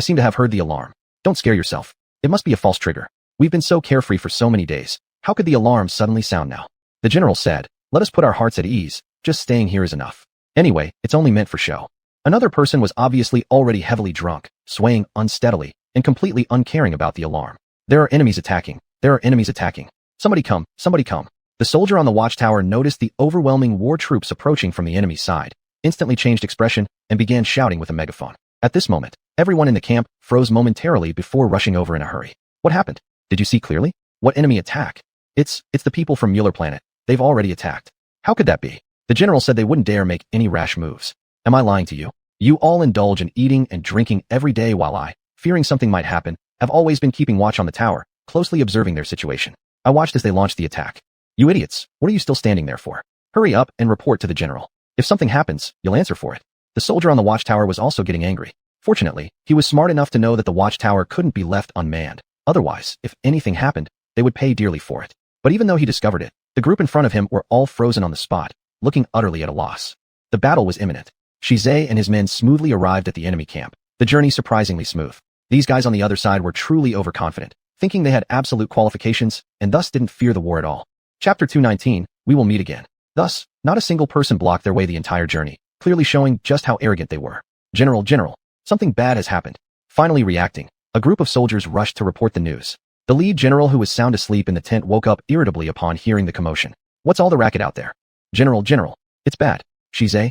seem to have heard the alarm. Don't scare yourself. It must be a false trigger. We've been so carefree for so many days. How could the alarm suddenly sound now? The general said, let us put our hearts at ease. Just staying here is enough. Anyway, it's only meant for show. Another person was obviously already heavily drunk, swaying unsteadily, and completely uncaring about the alarm. There are enemies attacking. There are enemies attacking. Somebody come, somebody come. The soldier on the watchtower noticed the overwhelming war troops approaching from the enemy's side, instantly changed expression, and began shouting with a megaphone. At this moment, everyone in the camp froze momentarily before rushing over in a hurry. What happened? Did you see clearly? What enemy attack? It's the people from Mueller Planet. They've already attacked. How could that be? The general said they wouldn't dare make any rash moves. Am I lying to you? You all indulge in eating and drinking every day while I, fearing something might happen, have always been keeping watch on the tower, closely observing their situation. I watched as they launched the attack. You idiots, what are you still standing there for? Hurry up and report to the general. If something happens, you'll answer for it. The soldier on the watchtower was also getting angry. Fortunately, he was smart enough to know that the watchtower couldn't be left unmanned. Otherwise, if anything happened, they would pay dearly for it. But even though he discovered it, the group in front of him were all frozen on the spot, looking utterly at a loss. The battle was imminent. Shizei and his men smoothly arrived at the enemy camp, the journey surprisingly smooth. These guys on the other side were truly overconfident, thinking they had absolute qualifications, and thus didn't fear the war at all. Chapter 219, we will meet again. Thus, not a single person blocked their way the entire journey, clearly showing just how arrogant they were. General, something bad has happened. Finally reacting, a group of soldiers rushed to report the news. The lead general, who was sound asleep in the tent, woke up irritably upon hearing the commotion. What's all the racket out there? General, it's bad. Shizei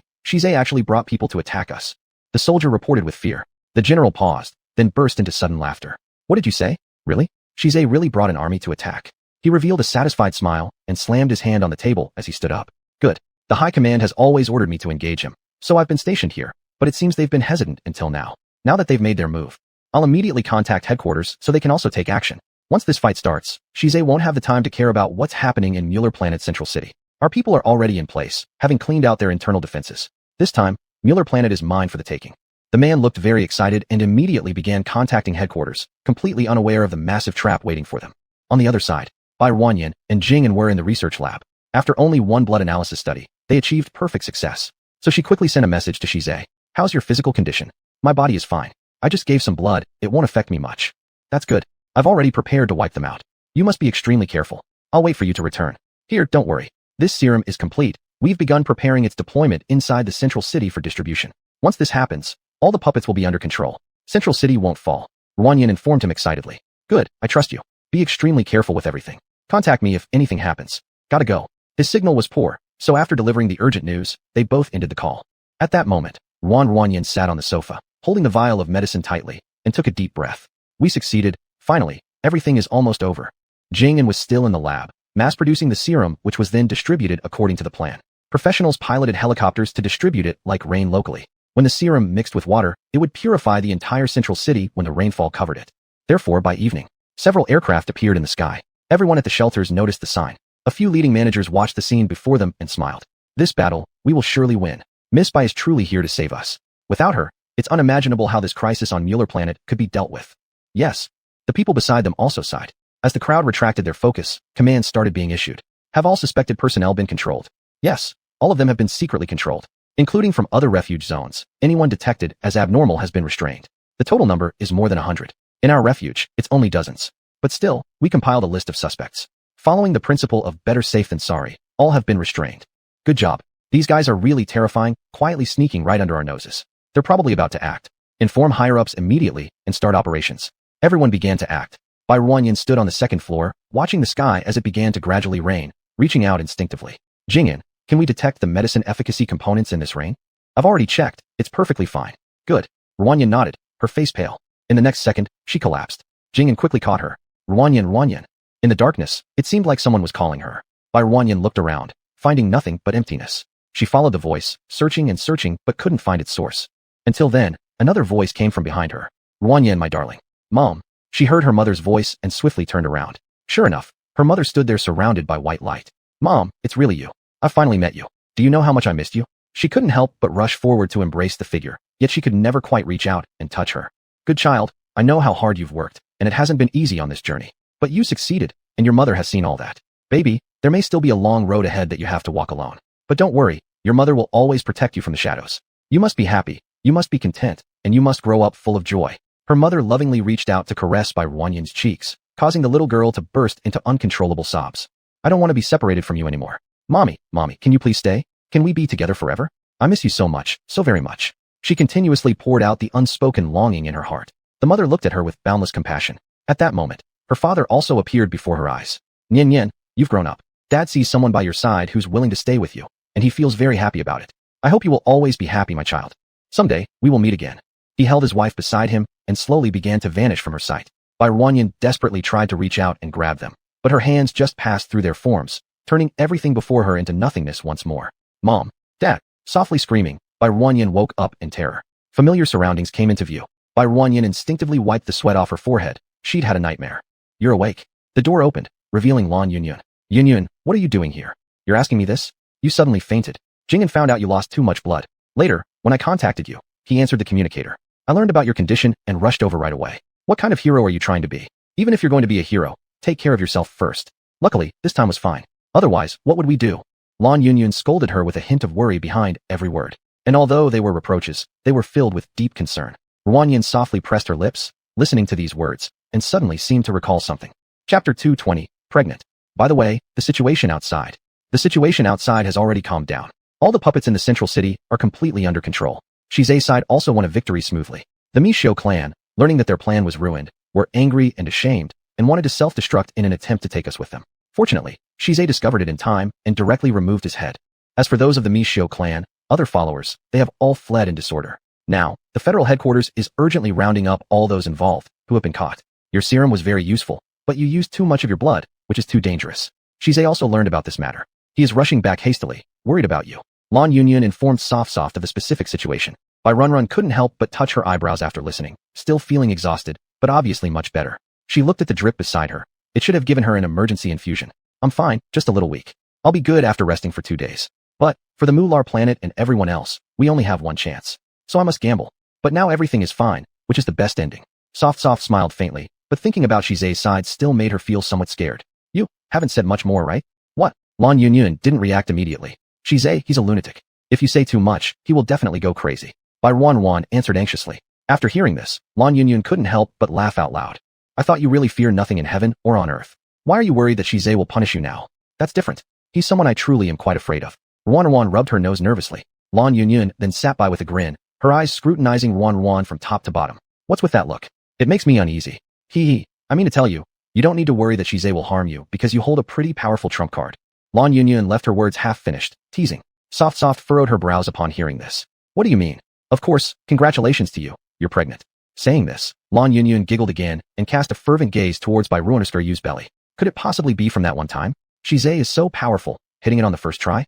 actually brought people to attack us. The soldier reported with fear. The general paused, then burst into sudden laughter. What did you say? Really? Shizei really brought an army to attack. He revealed a satisfied smile and slammed his hand on the table as he stood up. Good. The high command has always ordered me to engage him, so I've been stationed here, but it seems they've been hesitant until now. Now that they've made their move, I'll immediately contact headquarters so they can also take action. Once this fight starts, Shizei won't have the time to care about what's happening in Mueller Planet Central City. Our people are already in place, having cleaned out their internal defenses. This time, Mueller Planet is mine for the taking. The man looked very excited and immediately began contacting headquarters, completely unaware of the massive trap waiting for them. On the other side, Bai Ruanyan and Jing'an were in the research lab. After only one blood analysis study, they achieved perfect success. So she quickly sent a message to Shizei. How's your physical condition? My body is fine. I just gave some blood, it won't affect me much. That's good. I've already prepared to wipe them out. You must be extremely careful. I'll wait for you to return. Here, don't worry. This serum is complete. We've begun preparing its deployment inside the central city for distribution. Once this happens, all the puppets will be under control. Central City won't fall. Ruanyan informed him excitedly. Good, I trust you. Be extremely careful with everything. Contact me if anything happens. Gotta go. His signal was poor, so after delivering the urgent news, they both ended the call. At that moment, Ruanyan sat on the sofa, holding the vial of medicine tightly, and took a deep breath. We succeeded. Finally, everything is almost over. Jing'an was still in the lab, mass-producing the serum, which was then distributed according to the plan. Professionals piloted helicopters to distribute it like rain locally. When the serum mixed with water, it would purify the entire central city when the rainfall covered it. Therefore, by evening, several aircraft appeared in the sky. Everyone at the shelters noticed the sign. A few leading managers watched the scene before them and smiled. This battle, we will surely win. Miss Bai is truly here to save us. Without her, it's unimaginable how this crisis on Mueller Planet could be dealt with. Yes. The people beside them also sighed. As the crowd retracted their focus, commands started being issued. Have all suspected personnel been controlled? Yes. All of them have been secretly controlled, including from other refuge zones. Anyone detected as abnormal has been restrained. The total number is more than 100. In our refuge, it's only dozens. But still, we compiled a list of suspects. Following the principle of better safe than sorry, all have been restrained. Good job. These guys are really terrifying, quietly sneaking right under our noses. They're probably about to act. Inform higher-ups immediately and start operations. Everyone began to act. Bai Ruanyan stood on the second floor, watching the sky as it began to gradually rain, reaching out instinctively. Jing'an, can we detect the medicine efficacy components in this rain? I've already checked. It's perfectly fine. Good. Ruanyan nodded, her face pale. In the next second, she collapsed. Jing'an quickly caught her. Ruanyan. In the darkness, it seemed like someone was calling her. Bai Ruanyan looked around, finding nothing but emptiness. She followed the voice, searching and searching but couldn't find its source. Until then, another voice came from behind her. Ruanyan, my darling. Mom. She heard her mother's voice and swiftly turned around. Sure enough, her mother stood there surrounded by white light. Mom, it's really you. I finally met you. Do you know how much I missed you? She couldn't help but rush forward to embrace the figure, yet she could never quite reach out and touch her. Good child, I know how hard you've worked. and it hasn't been easy on this journey. But you succeeded, and your mother has seen all that. Baby, there may still be a long road ahead that you have to walk alone. But don't worry, your mother will always protect you from the shadows. You must be happy, you must be content, and you must grow up full of joy. Her mother lovingly reached out to caress Bai Ruanyin's cheeks, causing the little girl to burst into uncontrollable sobs. I don't want to be separated from you anymore. Mommy, can you please stay? Can we be together forever? I miss you so much, so very much. She continuously poured out the unspoken longing in her heart. The mother looked at her with boundless compassion. At that moment, her father also appeared before her eyes. Nian, you've grown up. Dad sees someone by your side who's willing to stay with you, and he feels very happy about it. I hope you will always be happy, my child. Someday, we will meet again. He held his wife beside him and slowly began to vanish from her sight. Bai Ruanyin desperately tried to reach out and grab them, but her hands just passed through their forms, turning everything before her into nothingness once more. Mom, Dad, softly screaming, Bai Ruanyin woke up in terror. Familiar surroundings came into view. Bai Ruanyin instinctively wiped the sweat off her forehead. She'd had a nightmare. You're awake. The door opened, revealing Lan Yunyun. Yunyun, what are you doing here? You're asking me this? You suddenly fainted. Jing'an found out you lost too much blood. Later, when I contacted you, he answered the communicator. I learned about your condition and rushed over right away. What kind of hero are you trying to be? Even if you're going to be a hero, take care of yourself first. Luckily, this time was fine. Otherwise, what would we do? Lan Yunyun scolded her with a hint of worry behind every word. And although they were reproaches, they were filled with deep concern. Ruanyin softly pressed her lips, listening to these words, and suddenly seemed to recall something. Chapter 220, Pregnant. By the way, the situation outside has already calmed down. All the puppets in the central city are completely under control. Shize's side also won a victory smoothly. The Misho clan, learning that their plan was ruined, were angry and ashamed, and wanted to self-destruct in an attempt to take us with them. Fortunately, Shize discovered it in time and directly removed his head. As for those of the Misho clan, other followers, they have all fled in disorder. Now, the federal headquarters is urgently rounding up all those involved who have been caught. Your serum was very useful, but you used too much of your blood, which is too dangerous. Shize also learned about this matter. He is rushing back hastily, worried about you. Lan Yunyun informed Soft of the specific situation. Bai Runrun couldn't help but touch her eyebrows after listening, still feeling exhausted, but obviously much better. She looked at the drip beside her. It should have given her an emergency infusion. I'm fine, just a little weak. I'll be good after resting for 2 days. But, for the Mular planet and everyone else, we only have one chance. So I must gamble. But now everything is fine, which is the best ending. Soft smiled faintly, but thinking about Shize's side still made her feel somewhat scared. You haven't said much more, right? What? Lan Yunyun didn't react immediately. Shize, he's a lunatic. If you say too much, he will definitely go crazy. Bai Ruan answered anxiously. After hearing this, Lan Yunyun couldn't help but laugh out loud. I thought you really fear nothing in heaven or on earth. Why are you worried that Shize will punish you now? That's different. He's someone I truly am quite afraid of. Ruan rubbed her nose nervously. Lan Yunyun then sat by with a grin, her eyes scrutinizing Ruan from top to bottom. What's with that look? It makes me uneasy. I mean to tell you, you don't need to worry that Shize will harm you because you hold a pretty powerful trump card. Lan Yunyun left her words half finished, teasing. Soft furrowed her brows upon hearing this. What do you mean? Of course, congratulations to you, you're pregnant. Saying this, Lan Yunyun giggled again and cast a fervent gaze towards Bai Ruanuskaryu's belly. Could it possibly be from that one time? Shize is so powerful, hitting it on the first try?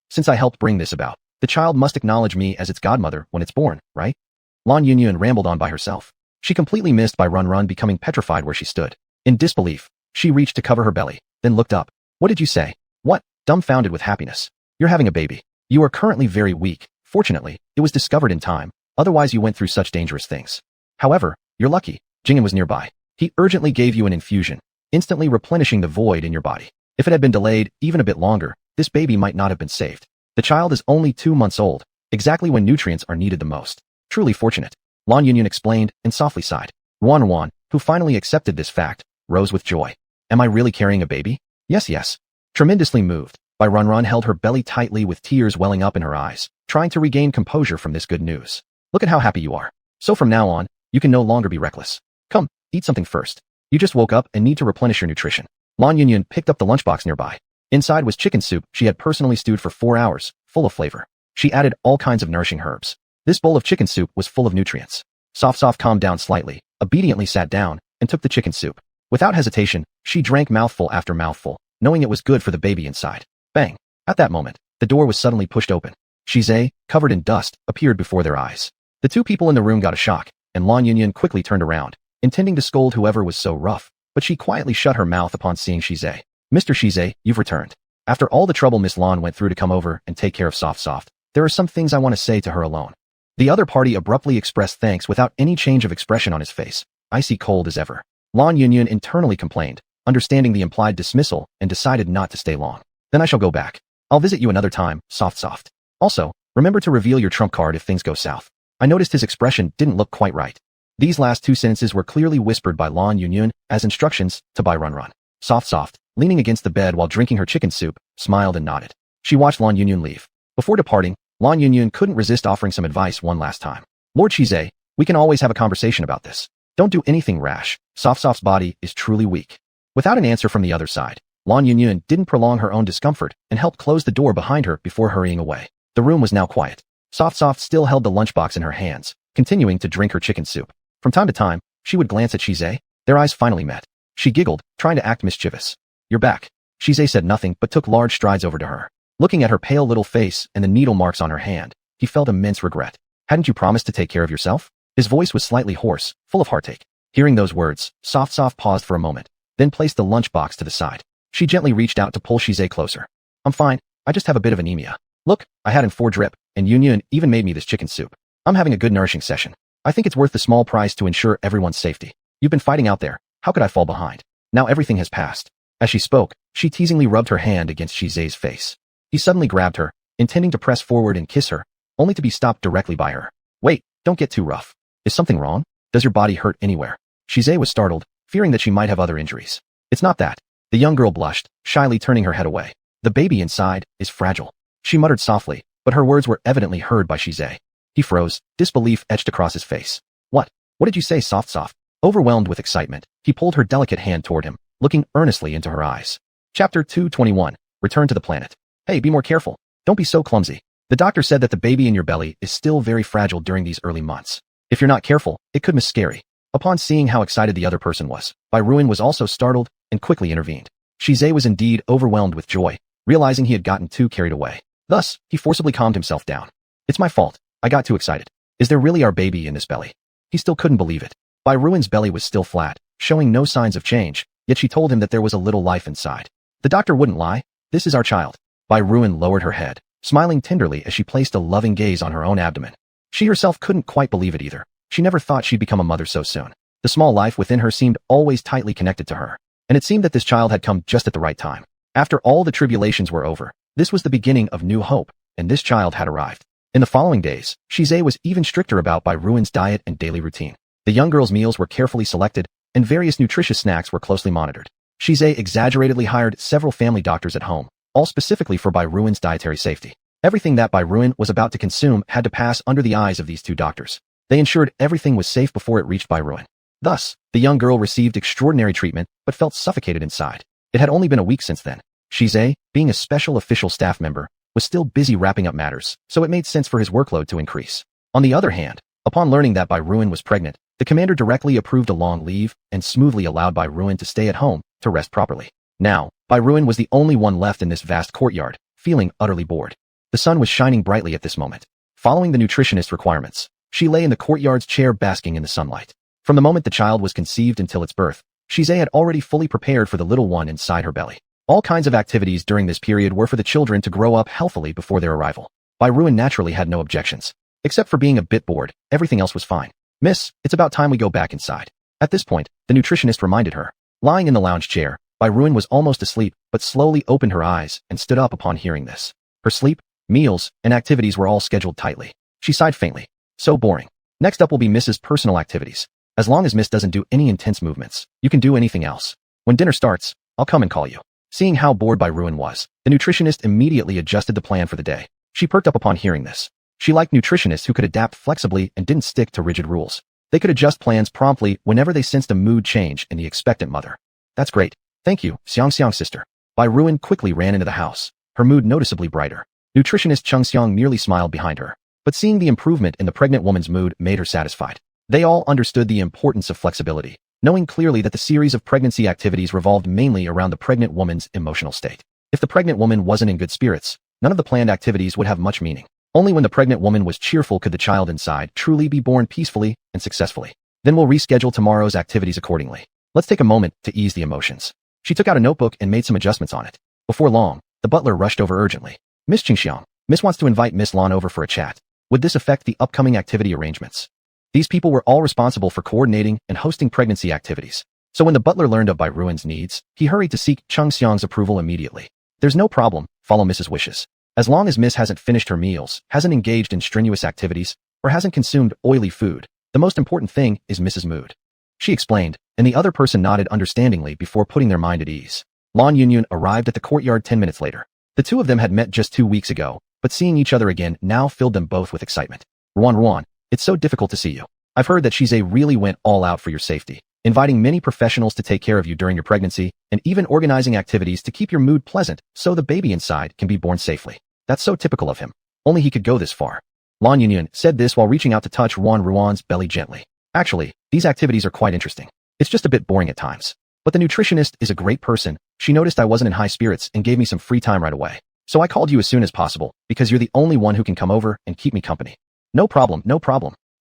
Since I helped bring this about, the child must acknowledge me as its godmother when it's born, right? Lan Yunyun rambled on by herself. She completely missed Bai Runrun becoming petrified where she stood. In disbelief, she reached to cover her belly, then looked up. What did you say? What? Dumbfounded with happiness. You're having a baby. You are currently very weak. Fortunately, it was discovered in time, otherwise you went through such dangerous things. However, you're lucky. Jing'an was nearby. He urgently gave you an infusion, instantly replenishing the void in your body. If it had been delayed even a bit longer, this baby might not have been saved. The child is only 2 months old, exactly when nutrients are needed the most. Truly fortunate. Lan Yunyun explained and softly sighed. Ruan, who finally accepted this fact, rose with joy. Am I really carrying a baby? Yes. Tremendously moved, Bai Runrun held her belly tightly with tears welling up in her eyes, trying to regain composure from this good news. Look at how happy you are. So from now on, you can no longer be reckless. Come, eat something first. You just woke up and need to replenish your nutrition. Lan Yunyun picked up the lunchbox nearby. Inside was chicken soup she had personally stewed for 4 hours, full of flavor. She added all kinds of nourishing herbs. This bowl of chicken soup was full of nutrients. Soft calmed down slightly, obediently sat down, and took the chicken soup. Without hesitation, she drank mouthful after mouthful, knowing it was good for the baby inside. Bang! At that moment, the door was suddenly pushed open. Shize, covered in dust, appeared before their eyes. The 2 people in the room got a shock, and Lan Yunyun quickly turned around, intending to scold whoever was so rough, but she quietly shut her mouth upon seeing Shize. Mr. Shize, you've returned. After all the trouble Miss Lan went through to come over and take care of Soft, there are some things I want to say to her alone. The other party abruptly expressed thanks without any change of expression on his face, icy cold as ever. Lan Yunyun internally complained, understanding the implied dismissal, and decided not to stay long. Then I shall go back. I'll visit you another time, soft. Also, remember to reveal your trump card if things go south. I noticed his expression didn't look quite right. These last two sentences were clearly whispered by Lan Yunyun as instructions to Bai Run. Soft, leaning against the bed while drinking her chicken soup, smiled and nodded. She watched Lan Yunyun leave. Before departing, Lan Yunyun couldn't resist offering some advice one last time. Lord Shize, we can always have a conversation about this. Don't do anything rash. Soft's body is truly weak. Without an answer from the other side, Lan Yunyun didn't prolong her own discomfort and helped close the door behind her before hurrying away. The room was now quiet. Soft still held the lunchbox in her hands, continuing to drink her chicken soup. From time to time, she would glance at Shize. Their eyes finally met. She giggled, trying to act mischievous. You're back. Shize said nothing but took large strides over to her. Looking at her pale little face and the needle marks on her hand, he felt immense regret. Hadn't you promised to take care of yourself? His voice was slightly hoarse, full of heartache. Hearing those words, Soft paused for a moment, then placed the lunchbox to the side. She gently reached out to pull Shize closer. I'm fine, I just have a bit of anemia. Look, I had in 4 drip, and Yunyun even made me this chicken soup. I'm having a good nourishing session. I think it's worth the small price to ensure everyone's safety. You've been fighting out there, how could I fall behind? Now everything has passed. As she spoke, she teasingly rubbed her hand against Shize's face. He suddenly grabbed her, intending to press forward and kiss her, only to be stopped directly by her. Wait, don't get too rough. Is something wrong? Does your body hurt anywhere? Shize was startled, fearing that she might have other injuries. It's not that. The young girl blushed, shyly turning her head away. The baby inside is fragile. She muttered softly, but her words were evidently heard by Shize. He froze, disbelief etched across his face. What did you say, Soft? Overwhelmed with excitement, he pulled her delicate hand toward him, looking earnestly into her eyes. Chapter 221. Return to the planet. Hey, be more careful. Don't be so clumsy. The doctor said that the baby in your belly is still very fragile during these early months. If you're not careful, it could miscarry. Upon seeing how excited the other person was, Bai Ruin was also startled and quickly intervened. Shize was indeed overwhelmed with joy, realizing he had gotten too carried away. Thus, he forcibly calmed himself down. It's my fault. I got too excited. Is there really our baby in this belly? He still couldn't believe it. Bai Ruin's belly was still flat, showing no signs of change, yet she told him that there was a little life inside. The doctor wouldn't lie. This is our child. Bai Ruin lowered her head, smiling tenderly as she placed a loving gaze on her own abdomen. She herself couldn't quite believe it either. She never thought she'd become a mother so soon. The small life within her seemed always tightly connected to her, and it seemed that this child had come just at the right time. After all the tribulations were over, this was the beginning of new hope, and this child had arrived. In the following days, Shize was even stricter about Bai Ruin's diet and daily routine. The young girl's meals were carefully selected, and various nutritious snacks were closely monitored. Shize exaggeratedly hired several family doctors at home, all specifically for Bai Ruin's dietary safety. Everything that Bai Ruin was about to consume had to pass under the eyes of these 2 doctors. They ensured everything was safe before it reached Bai Ruin. Thus, the young girl received extraordinary treatment but felt suffocated inside. It had only been a week since then. Shize, being a special official staff member, was still busy wrapping up matters, so it made sense for his workload to increase. On the other hand, upon learning that Bai Ruin was pregnant, the commander directly approved a long leave and smoothly allowed Bai Ruin to stay at home to rest properly. Now, Bai Ruin was the only one left in this vast courtyard, feeling utterly bored. The sun was shining brightly at this moment. Following the nutritionist's requirements, she lay in the courtyard's chair basking in the sunlight. From the moment the child was conceived until its birth, Shize had already fully prepared for the little one inside her belly. All kinds of activities during this period were for the children to grow up healthily before their arrival. Bai Ruin naturally had no objections. Except for being a bit bored, everything else was fine. Miss, it's about time we go back inside. At this point, the nutritionist reminded her. Lying in the lounge chair, Bai Ruin was almost asleep, but slowly opened her eyes and stood up upon hearing this. Her sleep, meals, and activities were all scheduled tightly. She sighed faintly. So boring. Next up will be Miss's personal activities. As long as Miss doesn't do any intense movements, you can do anything else. When dinner starts, I'll come and call you. Seeing how bored Bai Ruin was, the nutritionist immediately adjusted the plan for the day. She perked up upon hearing this. She liked nutritionists who could adapt flexibly and didn't stick to rigid rules. They could adjust plans promptly whenever they sensed a mood change in the expectant mother. That's great. Thank you, Xiang sister. Bai Ruin quickly ran into the house, her mood noticeably brighter. Nutritionist Chung Xiang merely smiled behind her, but seeing the improvement in the pregnant woman's mood made her satisfied. They all understood the importance of flexibility, knowing clearly that the series of pregnancy activities revolved mainly around the pregnant woman's emotional state. If the pregnant woman wasn't in good spirits, none of the planned activities would have much meaning. Only when the pregnant woman was cheerful could the child inside truly be born peacefully and successfully. Then we'll reschedule tomorrow's activities accordingly. Let's take a moment to ease the emotions. She took out a notebook and made some adjustments on it. Before long, the butler rushed over urgently. Miss Qingxiang, Miss wants to invite Miss Lan over for a chat. Would this affect the upcoming activity arrangements? These people were all responsible for coordinating and hosting pregnancy activities. So when the butler learned of Bai Ruin's needs, he hurried to seek Chung Xiang's approval immediately. There's no problem, follow Mrs. Wishes. As long as Miss hasn't finished her meals, hasn't engaged in strenuous activities, or hasn't consumed oily food, the most important thing is Mrs. Mood. She explained, and the other person nodded understandingly before putting their mind at ease. Lan Yunyun arrived at the courtyard 10 minutes later. The two of them had met just 2 weeks ago, but seeing each other again now filled them both with excitement. Ruan, it's so difficult to see you. I've heard that Shize really went all out for your safety, inviting many professionals to take care of you during your pregnancy, and even organizing activities to keep your mood pleasant so the baby inside can be born safely. That's so typical of him. Only he could go this far. Lan Yunyun said this while reaching out to touch Ruan's belly gently. Actually, these activities are quite interesting. It's just a bit boring at times. But the nutritionist is a great person. She noticed I wasn't in high spirits and gave me some free time right away. So I called you as soon as possible, because you're the only one who can come over and keep me company. No problem.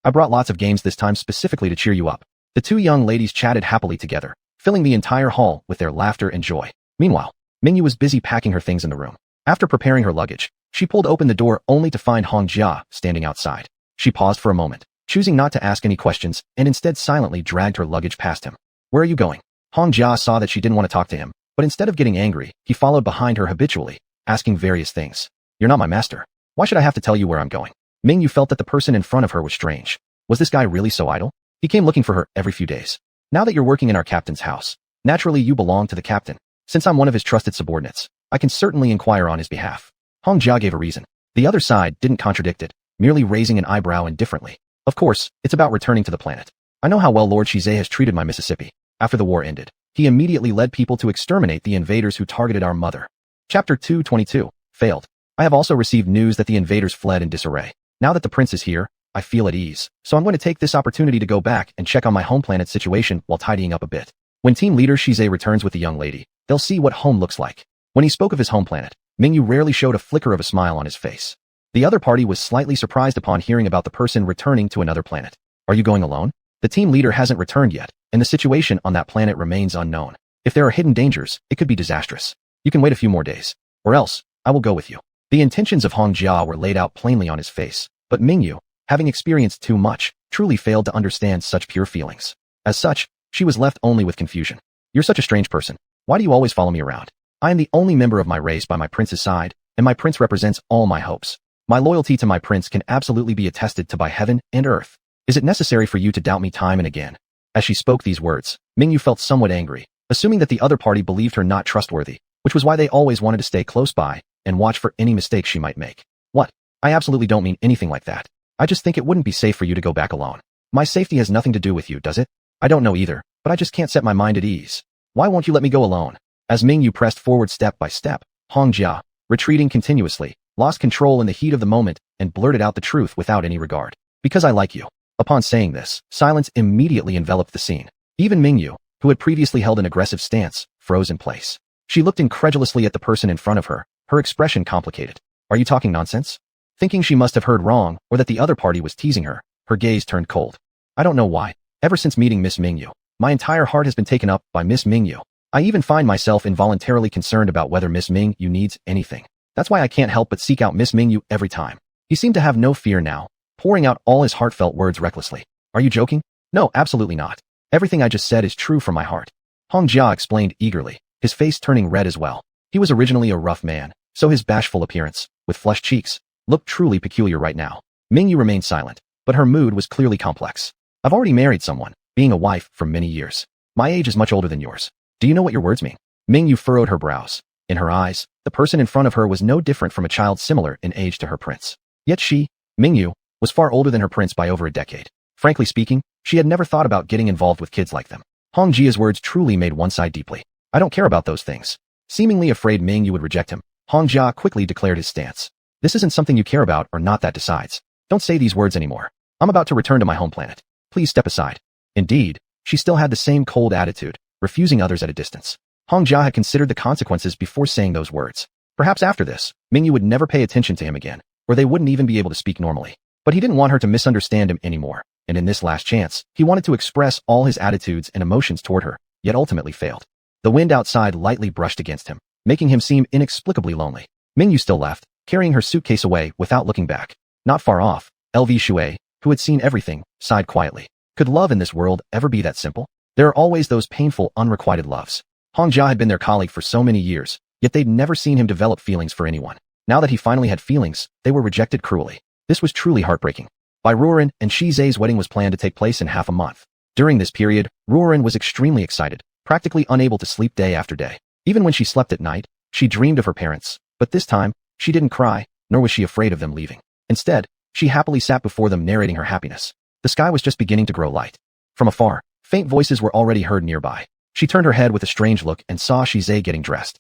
I brought lots of games this time specifically to cheer you up. The two young ladies chatted happily together, filling the entire hall with their laughter and joy. Meanwhile, Mingyu was busy packing her things in the room. After preparing her luggage, she pulled open the door only to find Hong Jia standing outside. She paused for a moment, choosing not to ask any questions, and instead silently dragged her luggage past him. Where are you going? Hong Jia saw that she didn't want to talk to him, but instead of getting angry, he followed behind her habitually, asking various things. You're not my master. Why should I have to tell you where I'm going? Mingyu felt that the person in front of her was strange. Was this guy really so idle? He came looking for her every few days. Now that you're working in our captain's house, naturally you belong to the captain. Since I'm one of his trusted subordinates, I can certainly inquire on his behalf. Hong Jia gave a reason. The other side didn't contradict it, merely raising an eyebrow indifferently. Of course, it's about returning to the planet. I know how well Lord Shize has treated my Mississippi. After the war ended, he immediately led people to exterminate the invaders who targeted our mother. Chapter 222. Failed. I have also received news that the invaders fled in disarray. Now that the prince is here, I feel at ease, so I'm going to take this opportunity to go back and check on my home planet situation while tidying up a bit. When team leader Shize returns with the young lady, they'll see what home looks like. When he spoke of his home planet, Mingyu rarely showed a flicker of a smile on his face. The other party was slightly surprised upon hearing about the person returning to another planet. Are you going alone? The team leader hasn't returned yet, and the situation on that planet remains unknown. If there are hidden dangers, it could be disastrous. You can wait a few more days. Or else, I will go with you. The intentions of Hong Jia were laid out plainly on his face, but Mingyu, having experienced too much, truly failed to understand such pure feelings. As such, she was left only with confusion. You're such a strange person. Why do you always follow me around? I am the only member of my race by my prince's side, and my prince represents all my hopes. My loyalty to my prince can absolutely be attested to by heaven and earth. Is it necessary for you to doubt me time and again? As she spoke these words, Mingyu felt somewhat angry, assuming that the other party believed her not trustworthy, which was why they always wanted to stay close by and watch for any mistakes she might make. What? I absolutely don't mean anything like that. I just think it wouldn't be safe for you to go back alone. My safety has nothing to do with you, does it? I don't know either, but I just can't set my mind at ease. Why won't you let me go alone? As Mingyu pressed forward step by step, Hong Jia, retreating continuously, lost control in the heat of the moment and blurted out the truth without any regard. Because I like you. Upon saying this, silence immediately enveloped the scene. Even Mingyu, who had previously held an aggressive stance, froze in place. She looked incredulously at the person in front of her, her expression complicated. Are you talking nonsense? Thinking she must have heard wrong or that the other party was teasing her, her gaze turned cold. I don't know why. Ever since meeting Miss Mingyu, my entire heart has been taken up by Miss Mingyu. I even find myself involuntarily concerned about whether Miss Mingyu needs anything. That's why I can't help but seek out Miss Mingyu every time. He seemed to have no fear now, pouring out all his heartfelt words recklessly. Are you joking? No, absolutely not. Everything I just said is true from my heart. Hong Jia explained eagerly, his face turning red as well. He was originally a rough man, so his bashful appearance, with flushed cheeks, looked truly peculiar right now. Mingyu remained silent, but her mood was clearly complex. I've already married someone, being a wife for many years. My age is much older than yours. Do you know what your words mean? Mingyu furrowed her brows. In her eyes, the person in front of her was no different from a child similar in age to her prince. Yet she, Mingyu, was far older than her prince by over a decade. Frankly speaking, she had never thought about getting involved with kids like them. Hong Jia's words truly made one sigh deeply. I don't care about those things. Seemingly afraid Mingyu would reject him, Hong Jia quickly declared his stance. This isn't something you care about or not that decides. Don't say these words anymore. I'm about to return to my home planet. Please step aside. Indeed, she still had the same cold attitude, refusing others at a distance. Hong Jia had considered the consequences before saying those words. Perhaps after this, Mingyu would never pay attention to him again, or they wouldn't even be able to speak normally. But he didn't want her to misunderstand him anymore, and in this last chance, he wanted to express all his attitudes and emotions toward her, yet ultimately failed. The wind outside lightly brushed against him, making him seem inexplicably lonely. Mingyu still left, carrying her suitcase away without looking back. Not far off, LV Shui, who had seen everything, sighed quietly. Could love in this world ever be that simple? There are always those painful, unrequited loves. Hongjia had been their colleague for so many years, yet they'd never seen him develop feelings for anyone. Now that he finally had feelings, they were rejected cruelly. This was truly heartbreaking. Bai Ruoren and Shi Zhe's wedding was planned to take place in half a month. During this period, Ruoren was extremely excited, practically unable to sleep day after day. Even when she slept at night, she dreamed of her parents, but this time, she didn't cry, nor was she afraid of them leaving. Instead, she happily sat before them narrating her happiness. The sky was just beginning to grow light. From afar, faint voices were already heard nearby. She turned her head with a strange look and saw Shi Zhe getting dressed.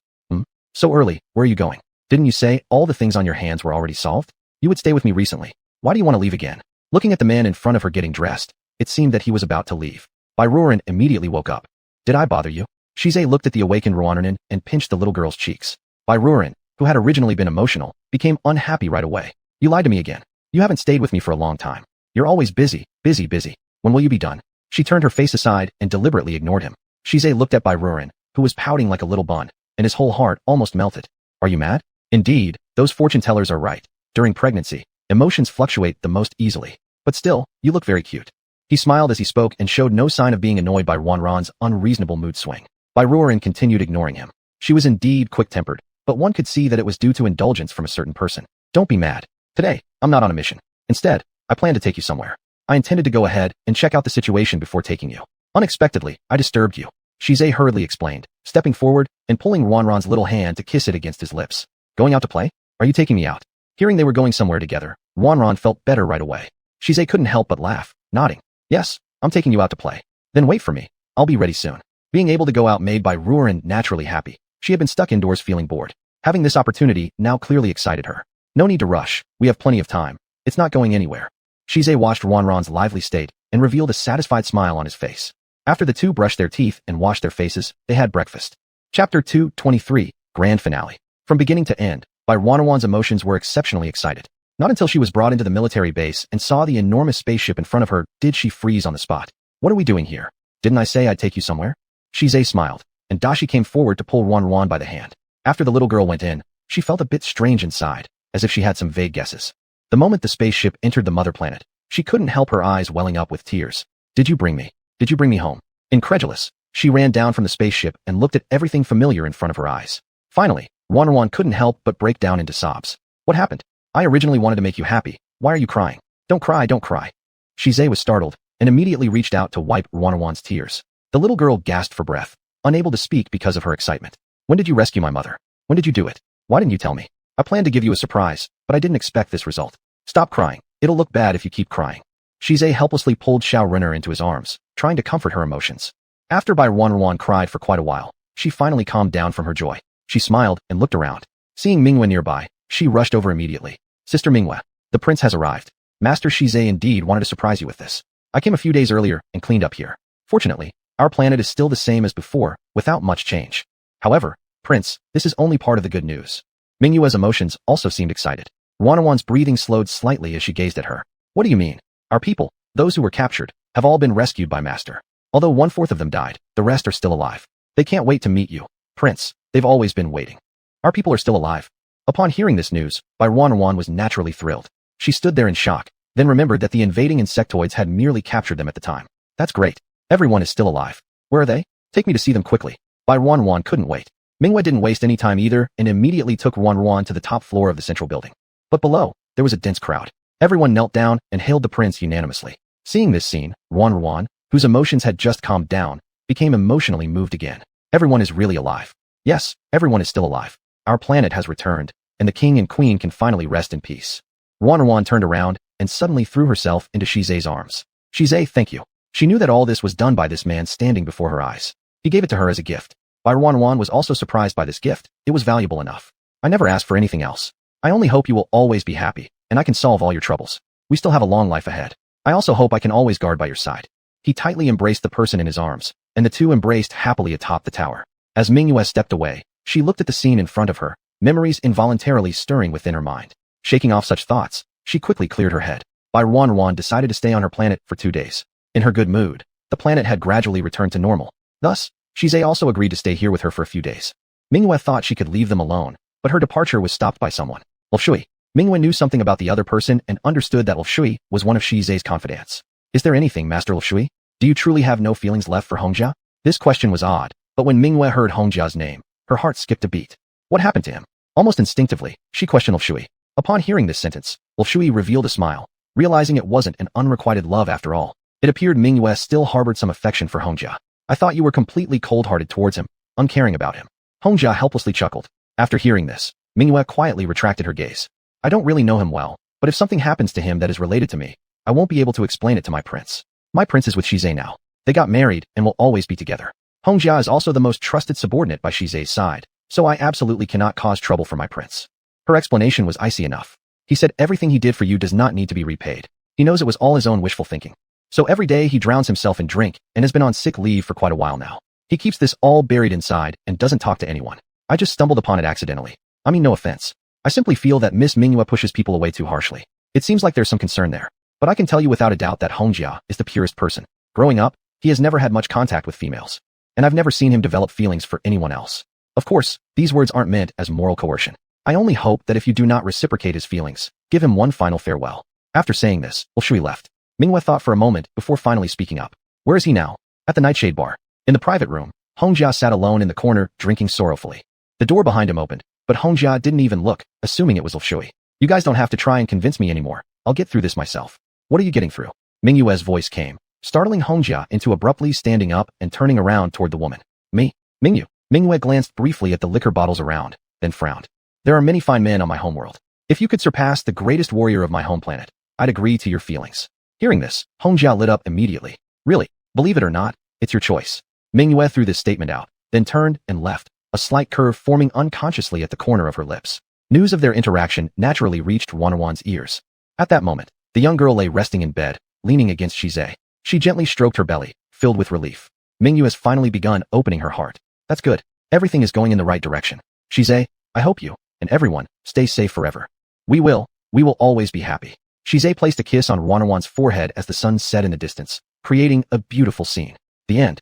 So early, where are you going? Didn't you say all the things on your hands were already solved? You would stay with me recently. Why do you want to leave again? Looking at the man in front of her getting dressed, it seemed that he was about to leave. Bai Ruoren immediately woke up. Did I bother you? Shi Zhe looked at the awakened Ruoren and pinched the little girl's cheeks. Bai Ruoren, who had originally been emotional, became unhappy right away. You lied to me again. You haven't stayed with me for a long time. You're always busy. When will you be done? She turned her face aside and deliberately ignored him. Shi Zhe looked at Bai Ruoren, who was pouting like a little bun, and his whole heart almost melted. Are you mad? Indeed, those fortune tellers are right. During pregnancy, emotions fluctuate the most easily. But still, you look very cute. He smiled as he spoke and showed no sign of being annoyed by Ruoren's unreasonable mood swing. Bai Ruoren continued ignoring him. She was indeed quick-tempered, but one could see that it was due to indulgence from a certain person. Don't be mad. Today, I'm not on a mission. Instead, I plan to take you somewhere. I intended to go ahead and check out the situation before taking you. Unexpectedly, I disturbed you. Shi Zhe hurriedly explained, stepping forward and pulling Ruoren's little hand to kiss it against his lips. Going out to play? Are you taking me out? Hearing they were going somewhere together, Ruoren felt better right away. Shi Zhe couldn't help but laugh, nodding. Yes, I'm taking you out to play. Then wait for me. I'll be ready soon. Being able to go out made Bai Ruoren naturally happy. She had been stuck indoors feeling bored. Having this opportunity now clearly excited her. No need to rush. We have plenty of time. It's not going anywhere. Shi Zhe watched Ruoren's lively state and revealed a satisfied smile on his face. After the two brushed their teeth and washed their faces, they had breakfast. Chapter 223, Grand Finale. From beginning to end, Bai Ruoren's emotions were exceptionally excited. Not until she was brought into the military base and saw the enormous spaceship in front of her did she freeze on the spot. What are we doing here? Didn't I say I'd take you somewhere? Shi Zhe smiled, and Dashi came forward to pull Ruoren by the hand. After the little girl went in, she felt a bit strange inside, as if she had some vague guesses. The moment the spaceship entered the mother planet, she couldn't help her eyes welling up with tears. Did you bring me? Did you bring me home? Incredulous, she ran down from the spaceship and looked at everything familiar in front of her eyes. Finally, Ruoren couldn't help but break down into sobs. What happened? I originally wanted to make you happy. Why are you crying? Don't cry, don't cry. Shi Zhe was startled and immediately reached out to wipe Ruoren's tears. The little girl gasped for breath, unable to speak because of her excitement. When did you rescue my mother? When did you do it? Why didn't you tell me? I planned to give you a surprise, but I didn't expect this result. Stop crying. It'll look bad if you keep crying. Shi Zhe helplessly pulled Xiao Renner into his arms, trying to comfort her emotions. After Bai Ruoren cried for quite a while, she finally calmed down from her joy. She smiled and looked around. Seeing Mingyue nearby, she rushed over immediately. Sister Mingyue, the prince has arrived. Master Shi Zhe indeed wanted to surprise you with this. I came a few days earlier and cleaned up here. Fortunately, our planet is still the same as before, without much change. However, Prince, this is only part of the good news. Mingyue's emotions also seemed excited. Ruoren's breathing slowed slightly as she gazed at her. What do you mean? Our people, those who were captured, have all been rescued by Master. Although 1/4 of them died, the rest are still alive. They can't wait to meet you. Prince, they've always been waiting. Our people are still alive. Upon hearing this news, Bai Ruoren was naturally thrilled. She stood there in shock, then remembered that the invading insectoids had merely captured them at the time. That's great. Everyone is still alive. Where are they? Take me to see them quickly. Bai Ruoren couldn't wait. Mingyue didn't waste any time either and immediately took Ruoren to the top floor of the central building. But below, there was a dense crowd. Everyone knelt down and hailed the prince unanimously. Seeing this scene, Ruoren, whose emotions had just calmed down, became emotionally moved again. Everyone is really alive. Yes, everyone is still alive. Our planet has returned, and the king and queen can finally rest in peace. Ruoren turned around and suddenly threw herself into Shi Zhe's arms. Shi Zhe, thank you. She knew that all this was done by this man standing before her eyes. He gave it to her as a gift. Bai Ruoren was also surprised by this gift. It was valuable enough. I never asked for anything else. I only hope you will always be happy, and I can solve all your troubles. We still have a long life ahead. I also hope I can always guard by your side. He tightly embraced the person in his arms, and the two embraced happily atop the tower. As Mingyue stepped away, she looked at the scene in front of her, memories involuntarily stirring within her mind. Shaking off such thoughts, she quickly cleared her head. Bai Ruoren decided to stay on her planet for 2 days. In her good mood, the planet had gradually returned to normal. Thus, Shi Zhe also agreed to stay here with her for a few days. Mingyue thought she could leave them alone, but her departure was stopped by someone. Shui. Mingyue knew something about the other person and understood that Shui was one of Shi Zhe's confidants. Is there anything, Master Shui? Do you truly have no feelings left for Hongjia? This question was odd, but when Mingyue heard Hongjia's name, her heart skipped a beat. What happened to him? Almost instinctively, she questioned Shui. Upon hearing this sentence, Shui revealed a smile, realizing it wasn't an unrequited love after all. It appeared Mingyue still harbored some affection for Hongjia. I thought you were completely cold-hearted towards him, uncaring about him. Hongjia helplessly chuckled. After hearing this, Mingyue quietly retracted her gaze. I don't really know him well, but if something happens to him that is related to me, I won't be able to explain it to my prince. My prince is with Shize now. They got married and will always be together. Hongjia is also the most trusted subordinate by Shize's side, so I absolutely cannot cause trouble for my prince. Her explanation was icy enough. He said everything he did for you does not need to be repaid. He knows it was all his own wishful thinking. So every day he drowns himself in drink and has been on sick leave for quite a while now. He keeps this all buried inside and doesn't talk to anyone. I just stumbled upon it accidentally. I mean, no offense. I simply feel that Miss Mingyue pushes people away too harshly. It seems like there's some concern there. But I can tell you without a doubt that Hongjia is the purest person. Growing up, he has never had much contact with females. And I've never seen him develop feelings for anyone else. Of course, these words aren't meant as moral coercion. I only hope that if you do not reciprocate his feelings, give him one final farewell. After saying this, Shui left. Mingyue thought for a moment before finally speaking up. Where is he now? At the Nightshade Bar. In the private room, Hongjia sat alone in the corner, drinking sorrowfully. The door behind him opened, but Hongjia didn't even look, assuming it was Shui. You guys don't have to try and convince me anymore. I'll get through this myself. What are you getting through? Mingyue's voice came, startling Hongjia into abruptly standing up and turning around toward the woman. Me? Mingyue. Mingyue glanced briefly at the liquor bottles around, then frowned. There are many fine men on my homeworld. If you could surpass the greatest warrior of my home planet, I'd agree to your feelings. Hearing this, Hongjia lit up immediately. Really, believe it or not, it's your choice. Mingyue threw this statement out, then turned and left, a slight curve forming unconsciously at the corner of her lips. News of their interaction naturally reached Wanwan's ears. At that moment, the young girl lay resting in bed, leaning against Shize. She gently stroked her belly, filled with relief. Mingyue has finally begun opening her heart. That's good. Everything is going in the right direction. Shize, I hope you, and everyone, stay safe forever. We will always be happy. Shize placed a kiss on Wanwan's forehead as the sun set in the distance, creating a beautiful scene. The end.